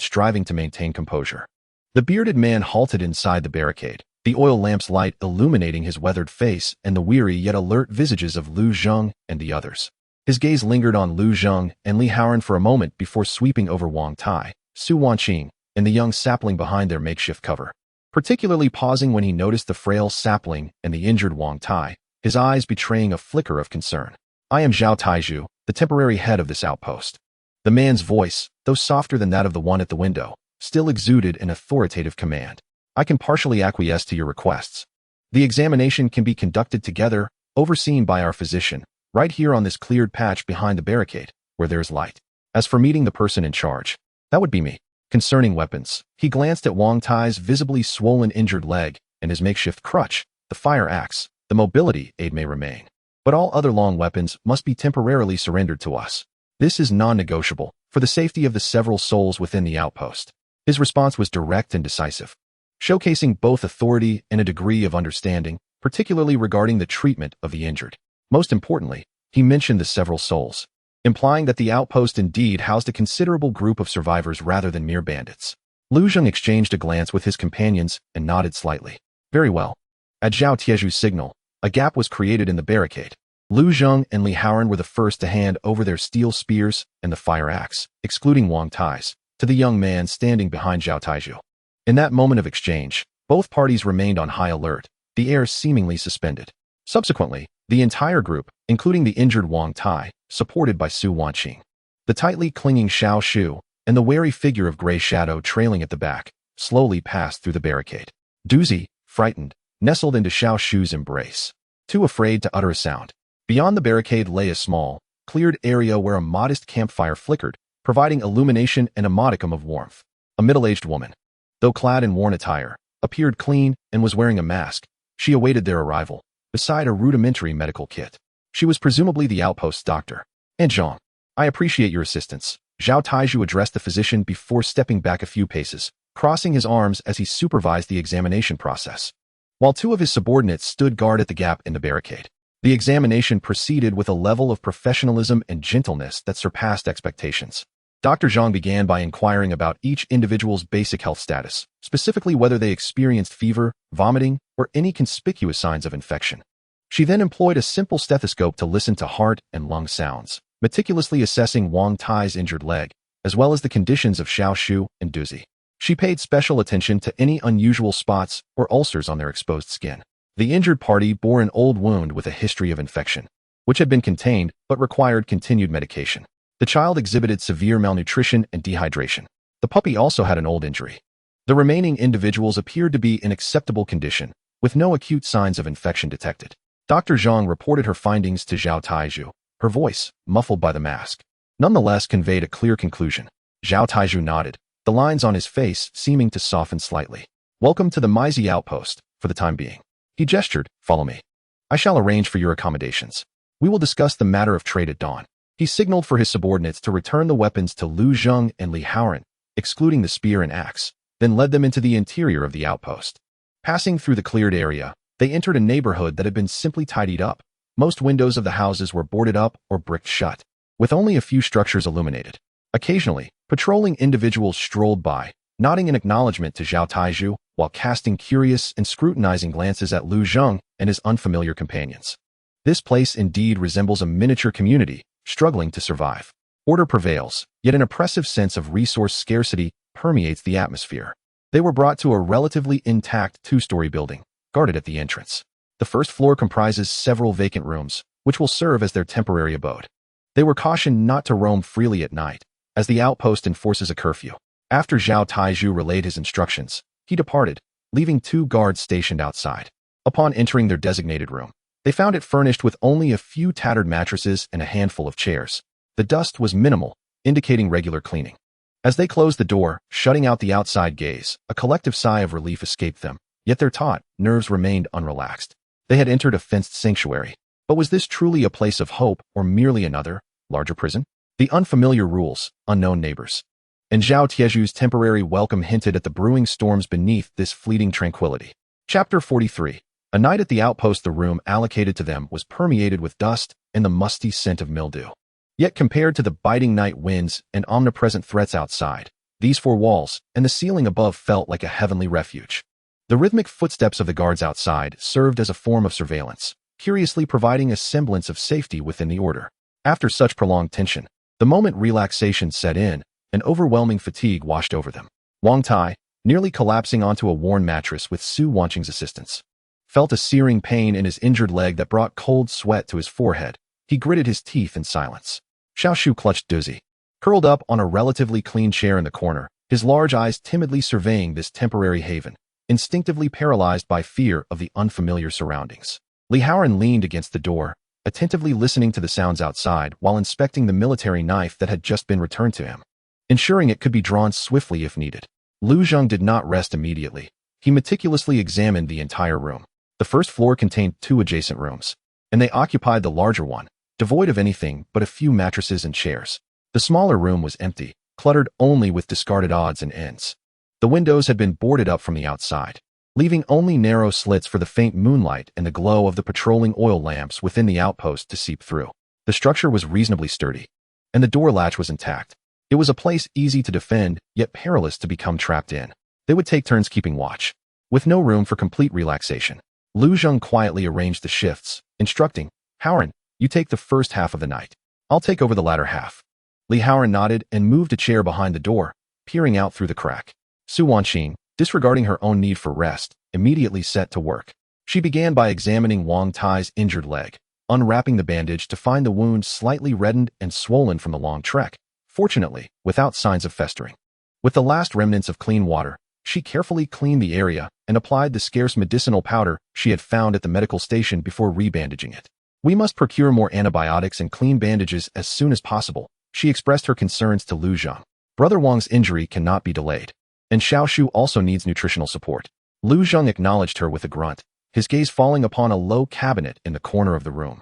striving to maintain composure. The bearded man halted inside the barricade, the oil lamp's light illuminating his weathered face and the weary yet alert visages of Lu Zheng and the others. His gaze lingered on Lu Zheng and Li Haoran for a moment before sweeping over Wang Tai, Su Wanqing, and the young sapling behind their makeshift cover. particularly pausing when he noticed the frail sapling and the injured Wang Tai, his eyes betraying a flicker of concern. "I am Zhao Taizhu, the temporary head of this outpost." The man's voice, though softer than that of the one at the window, still exuded an authoritative command. "I can partially acquiesce to your requests. The examination can be conducted together, overseen by our physician, right here on this cleared patch behind the barricade, where there is light. As for meeting the person in charge, that would be me." Concerning weapons, he glanced at Wang Tai's visibly swollen injured leg and his makeshift crutch, the fire axe. "The mobility aid may remain, but all other long weapons must be temporarily surrendered to us. This is non-negotiable, for the safety of the several souls within the outpost." His response was direct and decisive, showcasing both authority and a degree of understanding, particularly regarding the treatment of the injured. Most importantly, he mentioned the several souls, implying that the outpost indeed housed a considerable group of survivors rather than mere bandits. Lu Zheng exchanged a glance with his companions and nodded slightly. "Very well." At Zhao Tieju's signal, a gap was created in the barricade. Lu Zheng and Li Haoran were the first to hand over their steel spears and the fire axe, excluding Wang Tai's, to the young man standing behind Zhao Taizhu. In that moment of exchange, both parties remained on high alert, the air seemingly suspended. Subsequently, the entire group, including the injured Wang Tai, supported by Su Wanqing, the tightly clinging Xiao Shu, and the wary figure of gray shadow trailing at the back, slowly passed through the barricade. Duzi, frightened, nestled into Xiao Shu's embrace, too afraid to utter a sound. Beyond the barricade lay a small, cleared area where a modest campfire flickered, providing illumination and a modicum of warmth. A middle-aged woman, though clad in worn attire, appeared clean and was wearing a mask. She awaited their arrival, beside a rudimentary medical kit. She was presumably the outpost's doctor. "And Zhang, I appreciate your assistance." Zhao Taizhu addressed the physician before stepping back a few paces, crossing his arms as he supervised the examination process. While two of his subordinates stood guard at the gap in the barricade, the examination proceeded with a level of professionalism and gentleness that surpassed expectations. Dr. Zhang began by inquiring about each individual's basic health status, specifically whether they experienced fever, vomiting, or any conspicuous signs of infection. She then employed a simple stethoscope to listen to heart and lung sounds, meticulously assessing Wang Tai's injured leg, as well as the conditions of Xiao Shu and Duzi. She paid special attention to any unusual spots or ulcers on their exposed skin. The injured party bore an old wound with a history of infection, which had been contained but required continued medication. The child exhibited severe malnutrition and dehydration. The puppy also had an old injury. The remaining individuals appeared to be in acceptable condition, with no acute signs of infection detected. Dr. Zhang reported her findings to Zhao Taizhu. Her voice, muffled by the mask, nonetheless conveyed a clear conclusion. Zhao Taizhu nodded, the lines on his face seeming to soften slightly. "Welcome to the Maizi outpost, for the time being." He gestured, "Follow me. I shall arrange for your accommodations. We will discuss the matter of trade at dawn." He signaled for his subordinates to return the weapons to Lu Zheng and Li Haoran, excluding the spear and axe, then led them into the interior of the outpost. Passing through the cleared area, they entered a neighborhood that had been simply tidied up. Most windows of the houses were boarded up or bricked shut, with only a few structures illuminated. Occasionally, patrolling individuals strolled by, nodding in acknowledgement to Zhao Taizhu, while casting curious and scrutinizing glances at Lu Zheng and his unfamiliar companions. This place indeed resembles a miniature community, struggling to survive. Order prevails, yet an oppressive sense of resource scarcity permeates the atmosphere. They were brought to a relatively intact two-story building, guarded at the entrance. The first floor comprises several vacant rooms, which will serve as their temporary abode. They were cautioned not to roam freely at night, as the outpost enforces a curfew. After Zhao Taizhu relayed his instructions, he departed, leaving two guards stationed outside. Upon entering their designated room, they found it furnished with only a few tattered mattresses and a handful of chairs. The dust was minimal, indicating regular cleaning. As they closed the door, shutting out the outside gaze, a collective sigh of relief escaped them, yet their taut nerves remained unrelaxed. They had entered a fenced sanctuary, but was this truly a place of hope or merely another, larger prison? The unfamiliar rules, unknown neighbors, and Zhao Tieju's temporary welcome hinted at the brewing storms beneath this fleeting tranquility. Chapter 43. A night at the outpost. The room allocated to them was permeated with dust and the musty scent of mildew. Yet compared to the biting night winds and omnipresent threats outside, these four walls and the ceiling above felt like a heavenly refuge. The rhythmic footsteps of the guards outside served as a form of surveillance, curiously providing a semblance of safety within the order. After such prolonged tension, the moment relaxation set in, an overwhelming fatigue washed over them. Wang Tai, nearly collapsing onto a worn mattress with Su Wanqing's assistance. Felt a searing pain in his injured leg that brought cold sweat to his forehead. He gritted his teeth in silence. Xiaoshu clutched Dizzy, curled up on a relatively clean chair in the corner, his large eyes timidly surveying this temporary haven, instinctively paralyzed by fear of the unfamiliar surroundings. Li Haoran leaned against the door, attentively listening to the sounds outside while inspecting the military knife that had just been returned to him, ensuring it could be drawn swiftly if needed. Lu Zheng did not rest immediately. He meticulously examined the entire room. The first floor contained 2 adjacent rooms, and they occupied the larger one, devoid of anything but a few mattresses and chairs. The smaller room was empty, cluttered only with discarded odds and ends. The windows had been boarded up from the outside, leaving only narrow slits for the faint moonlight and the glow of the patrolling oil lamps within the outpost to seep through. The structure was reasonably sturdy, and the door latch was intact. It was a place easy to defend, yet perilous to become trapped in. They would take turns keeping watch. With no room for complete relaxation, Lu Zheng quietly arranged the shifts, instructing, Haoran, you take the first half of the night. I'll take over the latter half. Li Haoran nodded and moved a chair behind the door, peering out through the crack. Su Wanqing, disregarding her own need for rest, immediately set to work. She began by examining Wang Tai's injured leg, unwrapping the bandage to find the wound slightly reddened and swollen from the long trek, fortunately, without signs of festering. With the last remnants of clean water, she carefully cleaned the area and applied the scarce medicinal powder she had found at the medical station before rebandaging it. We must procure more antibiotics and clean bandages as soon as possible, she expressed her concerns to Lu Zheng. Brother Wang's injury cannot be delayed, and Xiaoshu also needs nutritional support. Lu Zheng acknowledged her with a grunt, his gaze falling upon a low cabinet in the corner of the room,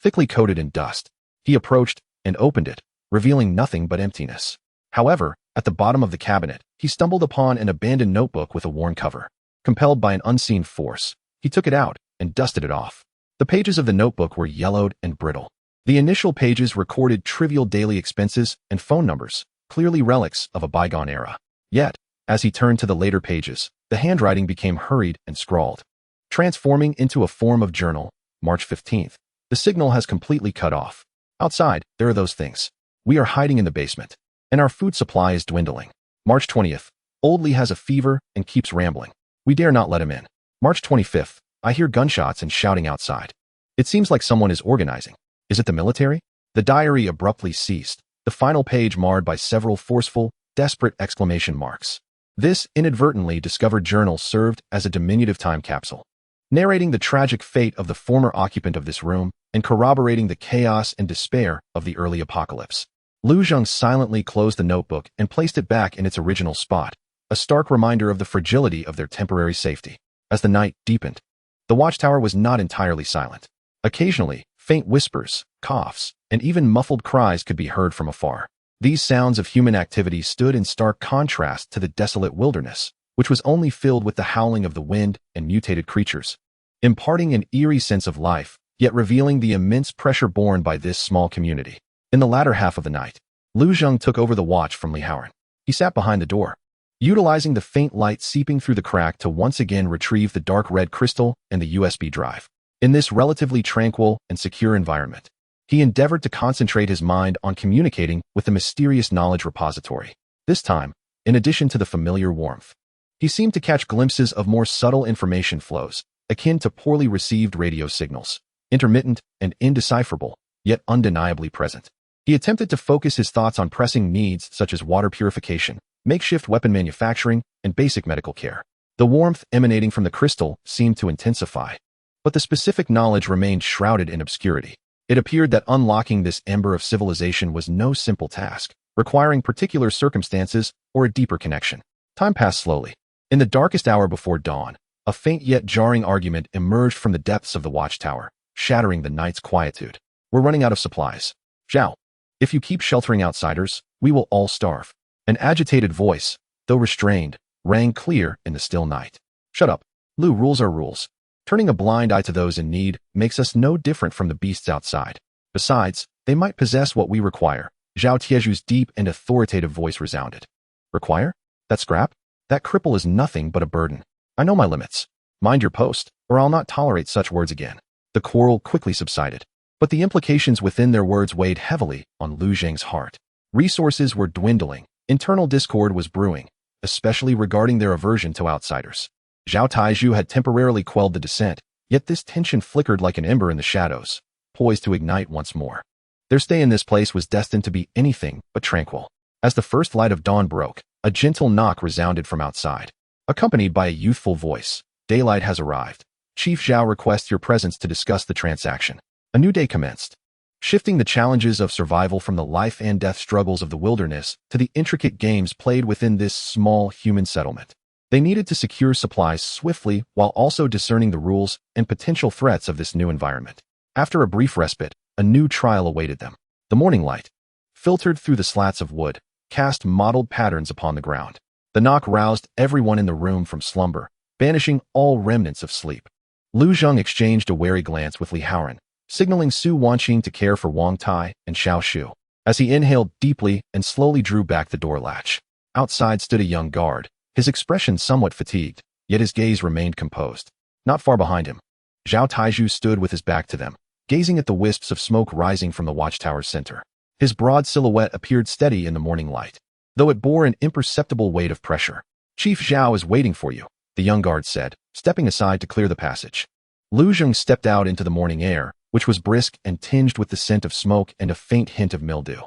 thickly coated in dust. He approached and opened it, revealing nothing but emptiness. However, at the bottom of the cabinet, he stumbled upon an abandoned notebook with a worn cover. Compelled by an unseen force, he took it out and dusted it off. The pages of the notebook were yellowed and brittle. The initial pages recorded trivial daily expenses and phone numbers, clearly relics of a bygone era. Yet, as he turned to the later pages, the handwriting became hurried and scrawled. Transforming into a form of journal, March 15th. The signal has completely cut off. Outside, there are those things. We are hiding in the basement, and our food supply is dwindling. March 20th. Old Lee has a fever and keeps rambling. We dare not let him in. March 25th. I hear gunshots and shouting outside. It seems like someone is organizing. Is it the military? The diary abruptly ceased, the final page marred by several forceful, desperate exclamation marks. This inadvertently discovered journal served as a diminutive time capsule, narrating the tragic fate of the former occupant of this room and corroborating the chaos and despair of the early apocalypse. Lu Zheng silently closed the notebook and placed it back in its original spot, a stark reminder of the fragility of their temporary safety. As the night deepened, the watchtower was not entirely silent. Occasionally, faint whispers, coughs, and even muffled cries could be heard from afar. These sounds of human activity stood in stark contrast to the desolate wilderness, which was only filled with the howling of the wind and mutated creatures, imparting an eerie sense of life, yet revealing the immense pressure borne by this small community. In the latter half of the night, Lu Zheng took over the watch from Li Haoran. He sat behind the door, utilizing the faint light seeping through the crack to once again retrieve the dark red crystal and the USB drive. In this relatively tranquil and secure environment, he endeavored to concentrate his mind on communicating with the mysterious knowledge repository. This time, in addition to the familiar warmth, he seemed to catch glimpses of more subtle information flows, akin to poorly received radio signals, intermittent and indecipherable, yet undeniably present. He attempted to focus his thoughts on pressing needs such as water purification, makeshift weapon manufacturing, and basic medical care. The warmth emanating from the crystal seemed to intensify, but the specific knowledge remained shrouded in obscurity. It appeared that unlocking this ember of civilization was no simple task, requiring particular circumstances or a deeper connection. Time passed slowly. In the darkest hour before dawn, a faint yet jarring argument emerged from the depths of the watchtower, shattering the night's quietude. We're running out of supplies. Zhao, if you keep sheltering outsiders, we will all starve. An agitated voice, though restrained, rang clear in the still night. Shut up. Lu, rules are rules. Turning a blind eye to those in need makes us no different from the beasts outside. Besides, they might possess what we require. Zhao Tieju's deep and authoritative voice resounded. Require? That scrap? That cripple is nothing but a burden. I know my limits. Mind your post, or I'll not tolerate such words again. The quarrel quickly subsided, but the implications within their words weighed heavily on Lu Zheng's heart. Resources were dwindling, internal discord was brewing, especially regarding their aversion to outsiders. Zhao Taizhu had temporarily quelled the dissent, yet this tension flickered like an ember in the shadows, poised to ignite once more. Their stay in this place was destined to be anything but tranquil. As the first light of dawn broke, a gentle knock resounded from outside. Accompanied by a youthful voice, "Daylight has arrived. Chief Zhao requests your presence to discuss the transaction." A new day commenced, shifting the challenges of survival from the life and death struggles of the wilderness to the intricate games played within this small human settlement. They needed to secure supplies swiftly while also discerning the rules and potential threats of this new environment. After a brief respite, a new trial awaited them. The morning light, filtered through the slats of wood, cast mottled patterns upon the ground. The knock roused everyone in the room from slumber, banishing all remnants of sleep. Lu Zheng exchanged a wary glance with Li Haoran, signaling Su Wanqing to care for Wang Tai and Xiao Shu. As he inhaled deeply and slowly drew back the door latch, outside stood a young guard, his expression somewhat fatigued, yet his gaze remained composed. Not far behind him, Zhao Taizhu stood with his back to them, gazing at the wisps of smoke rising from the watchtower's center. His broad silhouette appeared steady in the morning light, though it bore an imperceptible weight of pressure. "Chief Zhao is waiting for you," the young guard said, stepping aside to clear the passage. Lu Zheng stepped out into the morning air, which was brisk and tinged with the scent of smoke and a faint hint of mildew.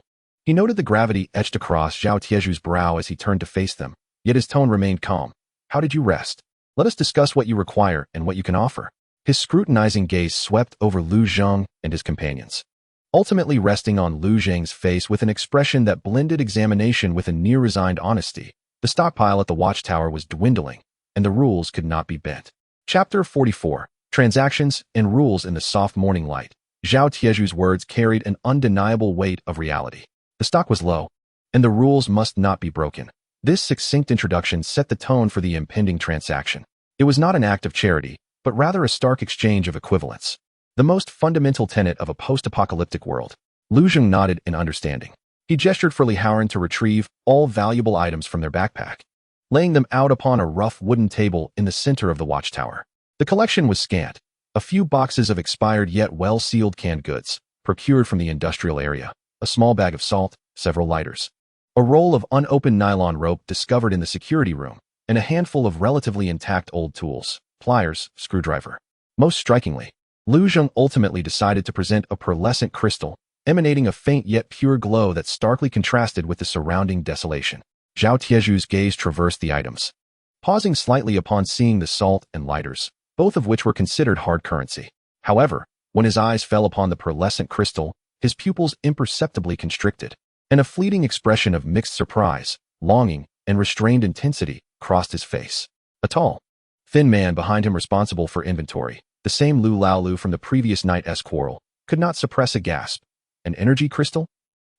He noted the gravity etched across Zhao Tieju's brow as he turned to face them, yet his tone remained calm. "How did you rest? Let us discuss what you require and what you can offer." His scrutinizing gaze swept over Lu Zheng and his companions, ultimately resting on Lu Zheng's face with an expression that blended examination with a near-resigned honesty. The stockpile at the watchtower was dwindling, and the rules could not be bent. Chapter 44. Transactions and Rules in the Soft Morning Light. Zhao Tieju's words carried an undeniable weight of reality. The stock was low, and the rules must not be broken. This succinct introduction set the tone for the impending transaction. It was not an act of charity, but rather a stark exchange of equivalents. The most fundamental tenet of a post-apocalyptic world. Lu Zheng nodded in understanding. He gestured for Li Haoran to retrieve all valuable items from their backpack, laying them out upon a rough wooden table in the center of the watchtower. The collection was scant. A few boxes of expired yet well-sealed canned goods, procured from the industrial area, a small bag of salt, several lighters, a roll of unopened nylon rope discovered in the security room, and a handful of relatively intact old tools, pliers, screwdriver. Most strikingly, Lu Zheng ultimately decided to present a pearlescent crystal, emanating a faint yet pure glow that starkly contrasted with the surrounding desolation. Zhao Tieju's gaze traversed the items, pausing slightly upon seeing the salt and lighters, both of which were considered hard currency. However, when his eyes fell upon the pearlescent crystal, his pupils imperceptibly constricted, and a fleeting expression of mixed surprise, longing, and restrained intensity crossed his face. A tall, thin man behind him responsible for inventory, the same Lu Laolu from the previous night's quarrel, could not suppress a gasp. An energy crystal?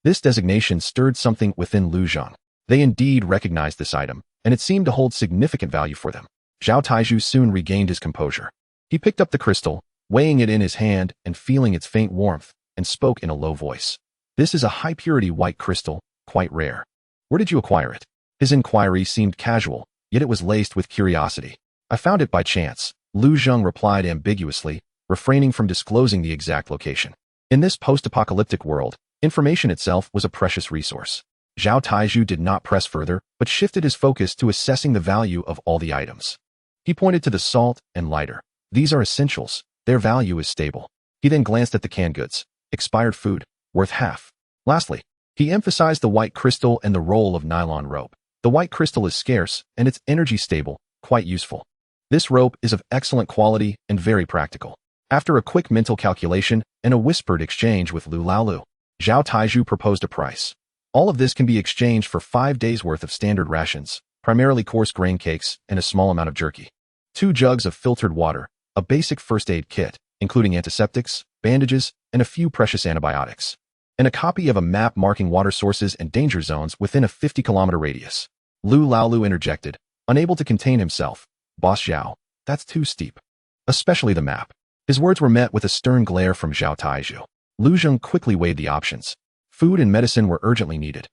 This designation stirred something within Lu Zheng. They indeed recognized this item, and it seemed to hold significant value for them. Zhao Taizhu soon regained his composure. He picked up the crystal, weighing it in his hand and feeling its faint warmth, and spoke in a low voice. "This is a high-purity white crystal, quite rare. Where did you acquire it?" His inquiry seemed casual, yet it was laced with curiosity. "I found it by chance," Lu Zheng replied ambiguously, refraining from disclosing the exact location. In this post-apocalyptic world, information itself was a precious resource. Zhao Taizhu did not press further, but shifted his focus to assessing the value of all the items. He pointed to the salt and lighter. "These are essentials. Their value is stable." He then glanced at the canned goods. "Expired food, worth half." Lastly, he emphasized the white crystal and the roll of nylon rope. "The white crystal is scarce, and its energy stable, quite useful. This rope is of excellent quality and very practical." After a quick mental calculation and a whispered exchange with Lu Laolu, Zhao Taizhu proposed a price. "All of this can be exchanged for 5 days' worth of standard rations, primarily coarse grain cakes and a small amount of jerky. 2 jugs of filtered water, a basic first aid kit, including antiseptics, bandages, and a few precious antibiotics, and a copy of a map marking water sources and danger zones within a 50-kilometer radius." Lu Laolu interjected, unable to contain himself. "Boss Zhao, that's too steep. Especially the map." His words were met with a stern glare from Zhao Taizhu. Lu Zheng quickly weighed the options. Food and medicine were urgently needed,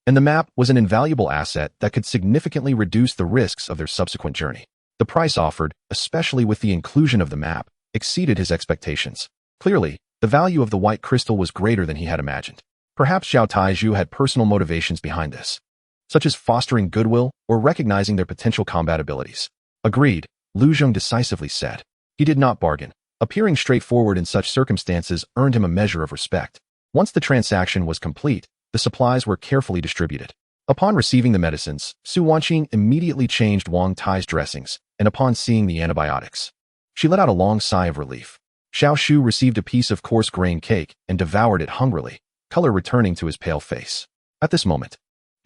and the map was an invaluable asset that could significantly reduce the risks of their subsequent journey. The price offered, especially with the inclusion of the map, exceeded his expectations. Clearly, the value of the white crystal was greater than he had imagined. Perhaps Zhao Taizhu had personal motivations behind this. such as fostering goodwill or recognizing their potential combat abilities. Agreed, Lu Zheng decisively said. He did not bargain. Appearing straightforward in such circumstances earned him a measure of respect. Once the transaction was complete, the supplies were carefully distributed. Upon receiving the medicines, Su Wanqing immediately changed Wang Tai's dressings, and upon seeing the antibiotics, she let out a long sigh of relief. Xiao Shu received a piece of coarse grain cake and devoured it hungrily, color returning to his pale face. At this moment,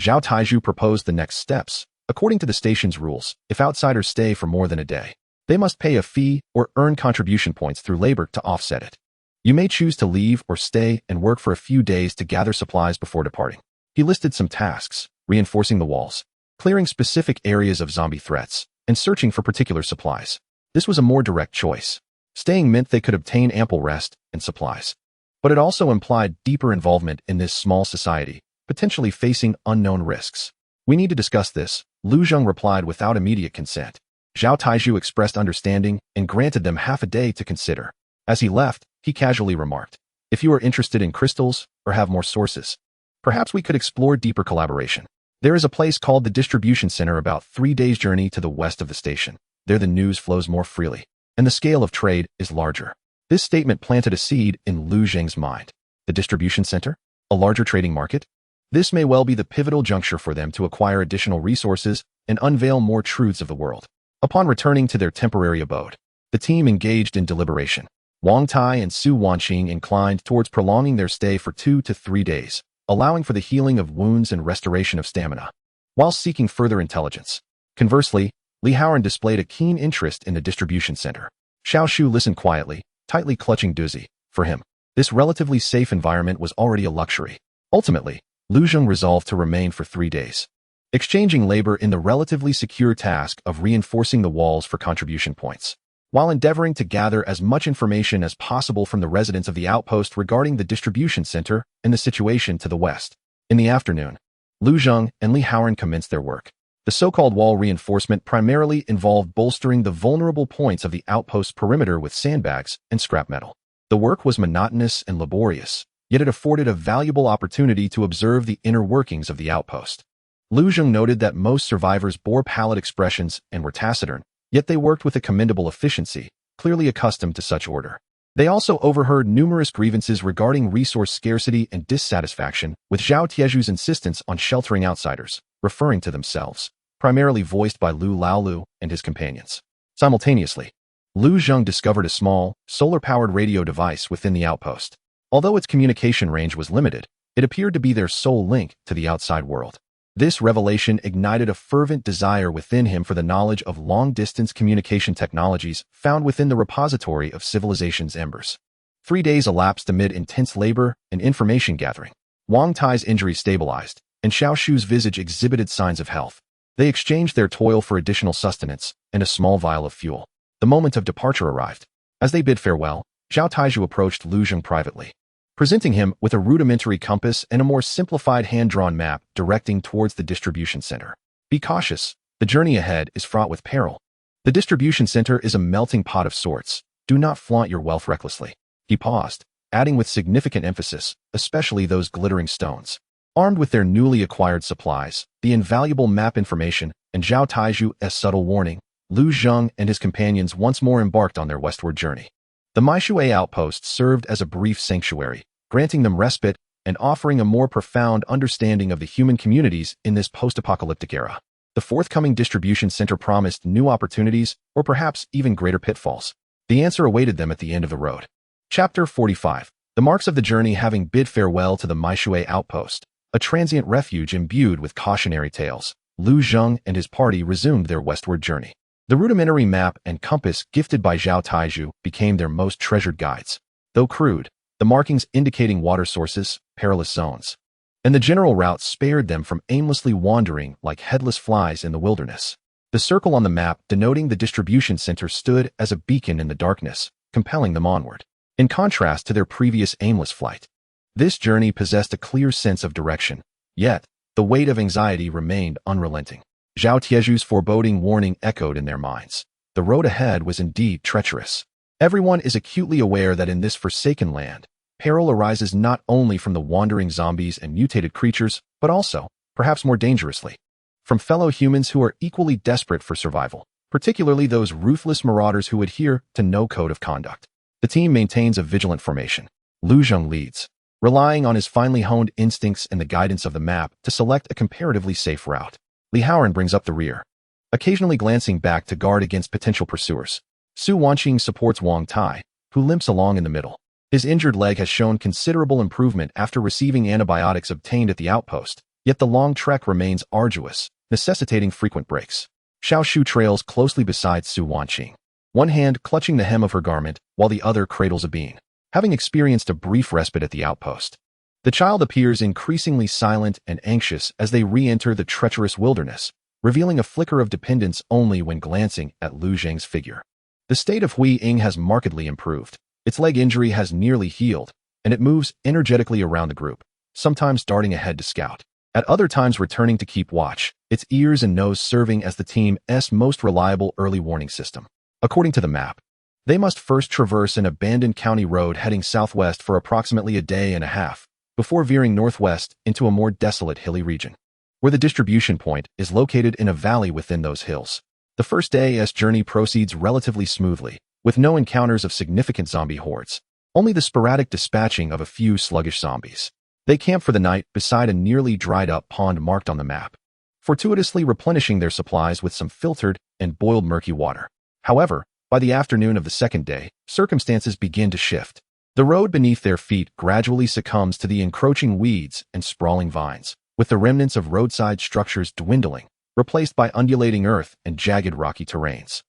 Zhao Taizhu proposed the next steps. According to the station's rules, if outsiders stay for more than a day, they must pay a fee or earn contribution points through labor to offset it. You may choose to leave or stay and work for a few days to gather supplies before departing. He listed some tasks: reinforcing the walls, clearing specific areas of zombie threats, and searching for particular supplies. This was a more direct choice. Staying meant they could obtain ample rest and supplies. But it also implied deeper involvement in this small society, potentially facing unknown risks. We need to discuss this, Lu Zheng replied without immediate consent. Zhao Taizhu expressed understanding and granted them half a day to consider. As he left, he casually remarked, if you are interested in crystals or have more sources, perhaps we could explore deeper collaboration. There is a place called the Distribution Center about 3 days' journey to the west of the station. There the news flows more freely, and the scale of trade is larger. This statement planted a seed in Lu Zheng's mind. The distribution center? A larger trading market? This may well be the pivotal juncture for them to acquire additional resources and unveil more truths of the world. Upon returning to their temporary abode, the team engaged in deliberation. Wang Tai and Su Wanqing inclined towards prolonging their stay for 2 to 3 days, allowing for the healing of wounds and restoration of stamina, while seeking further intelligence. Conversely, Li Haoran displayed a keen interest in the distribution center. Xiao Shu listened quietly, tightly clutching Duzi. For him, this relatively safe environment was already a luxury. Ultimately, Lu Zheng resolved to remain for 3 days, exchanging labor in the relatively secure task of reinforcing the walls for contribution points, while endeavoring to gather as much information as possible from the residents of the outpost regarding the distribution center and the situation to the west. In the afternoon, Lu Zheng and Li Haoran commenced their work. The so-called wall reinforcement primarily involved bolstering the vulnerable points of the outpost's perimeter with sandbags and scrap metal. The work was monotonous and laborious, yet it afforded a valuable opportunity to observe the inner workings of the outpost. Lu Zheng noted that most survivors bore pallid expressions and were taciturn, yet they worked with a commendable efficiency, clearly accustomed to such order. They also overheard numerous grievances regarding resource scarcity and dissatisfaction, with Zhao Tiezhu's insistence on sheltering outsiders, referring to themselves, primarily voiced by Lu Laolu and his companions. Simultaneously, Lu Zheng discovered a small, solar-powered radio device within the outpost. Although its communication range was limited, it appeared to be their sole link to the outside world. This revelation ignited a fervent desire within him for the knowledge of long-distance communication technologies found within the repository of civilization's embers. 3 days elapsed amid intense labor and information gathering. Wang Tai's injury stabilized, and Xiao Shu's visage exhibited signs of health. They exchanged their toil for additional sustenance and a small vial of fuel. The moment of departure arrived. As they bid farewell, Zhao Taizhu approached Lu Zheng privately, presenting him with a rudimentary compass and a more simplified hand-drawn map directing towards the distribution center. Be cautious, the journey ahead is fraught with peril. The distribution center is a melting pot of sorts. Do not flaunt your wealth recklessly. He paused, adding with significant emphasis, especially those glittering stones. Armed with their newly acquired supplies, the invaluable map information, and Zhao Taizhu's subtle warning, Lu Zheng and his companions once more embarked on their westward journey. The Maishui outpost served as a brief sanctuary, granting them respite and offering a more profound understanding of the human communities in this post-apocalyptic era. The forthcoming distribution center promised new opportunities or perhaps even greater pitfalls. The answer awaited them at the end of the road. Chapter 45. The marks of the journey having bid farewell to the Maishui outpost, a transient refuge imbued with cautionary tales, Lu Zheng and his party resumed their westward journey. The rudimentary map and compass gifted by Zhao Taizhu became their most treasured guides. Though crude, the markings indicating water sources, perilous zones, and the general route spared them from aimlessly wandering like headless flies in the wilderness. The circle on the map denoting the distribution center stood as a beacon in the darkness, compelling them onward. In contrast to their previous aimless flight, this journey possessed a clear sense of direction, yet the weight of anxiety remained unrelenting. Zhao Tiezhu's foreboding warning echoed in their minds. The road ahead was indeed treacherous. Everyone is acutely aware that in this forsaken land, peril arises not only from the wandering zombies and mutated creatures, but also perhaps more dangerously, from fellow humans who are equally desperate for survival, particularly those ruthless marauders who adhere to no code of conduct. The team maintains a vigilant formation. Lu Zheng leads, relying on his finely honed instincts and the guidance of the map to select a comparatively safe route. Li Haoran brings up the rear, occasionally glancing back to guard against potential pursuers. Su Wanqing supports Wang Tai, who limps along in the middle. His injured leg has shown considerable improvement after receiving antibiotics obtained at the outpost, yet the long trek remains arduous, necessitating frequent breaks. Xiaoshu trails closely beside Su Wanqing, one hand clutching the hem of her garment while the other cradles a bean. Having experienced a brief respite at the outpost, the child appears increasingly silent and anxious as they re-enter the treacherous wilderness, revealing a flicker of dependence only when glancing at Lu Zheng's figure. The state of Hui Ying has markedly improved. Its leg injury has nearly healed, and it moves energetically around the group, sometimes darting ahead to scout, at other times returning to keep watch, its ears and nose serving as the team's most reliable early warning system. According to the map, they must first traverse an abandoned county road heading southwest for approximately a day and a half, before veering northwest into a more desolate hilly region, where the distribution point is located in a valley within those hills. The first day's journey proceeds relatively smoothly, with no encounters of significant zombie hordes, only the sporadic dispatching of a few sluggish zombies. They camp for the night beside a nearly dried-up pond marked on the map, fortuitously replenishing their supplies with some filtered and boiled murky water. However, by the afternoon of the second day, circumstances begin to shift. The road beneath their feet gradually succumbs to the encroaching weeds and sprawling vines, with the remnants of roadside structures dwindling, replaced by undulating earth and jagged rocky terrains.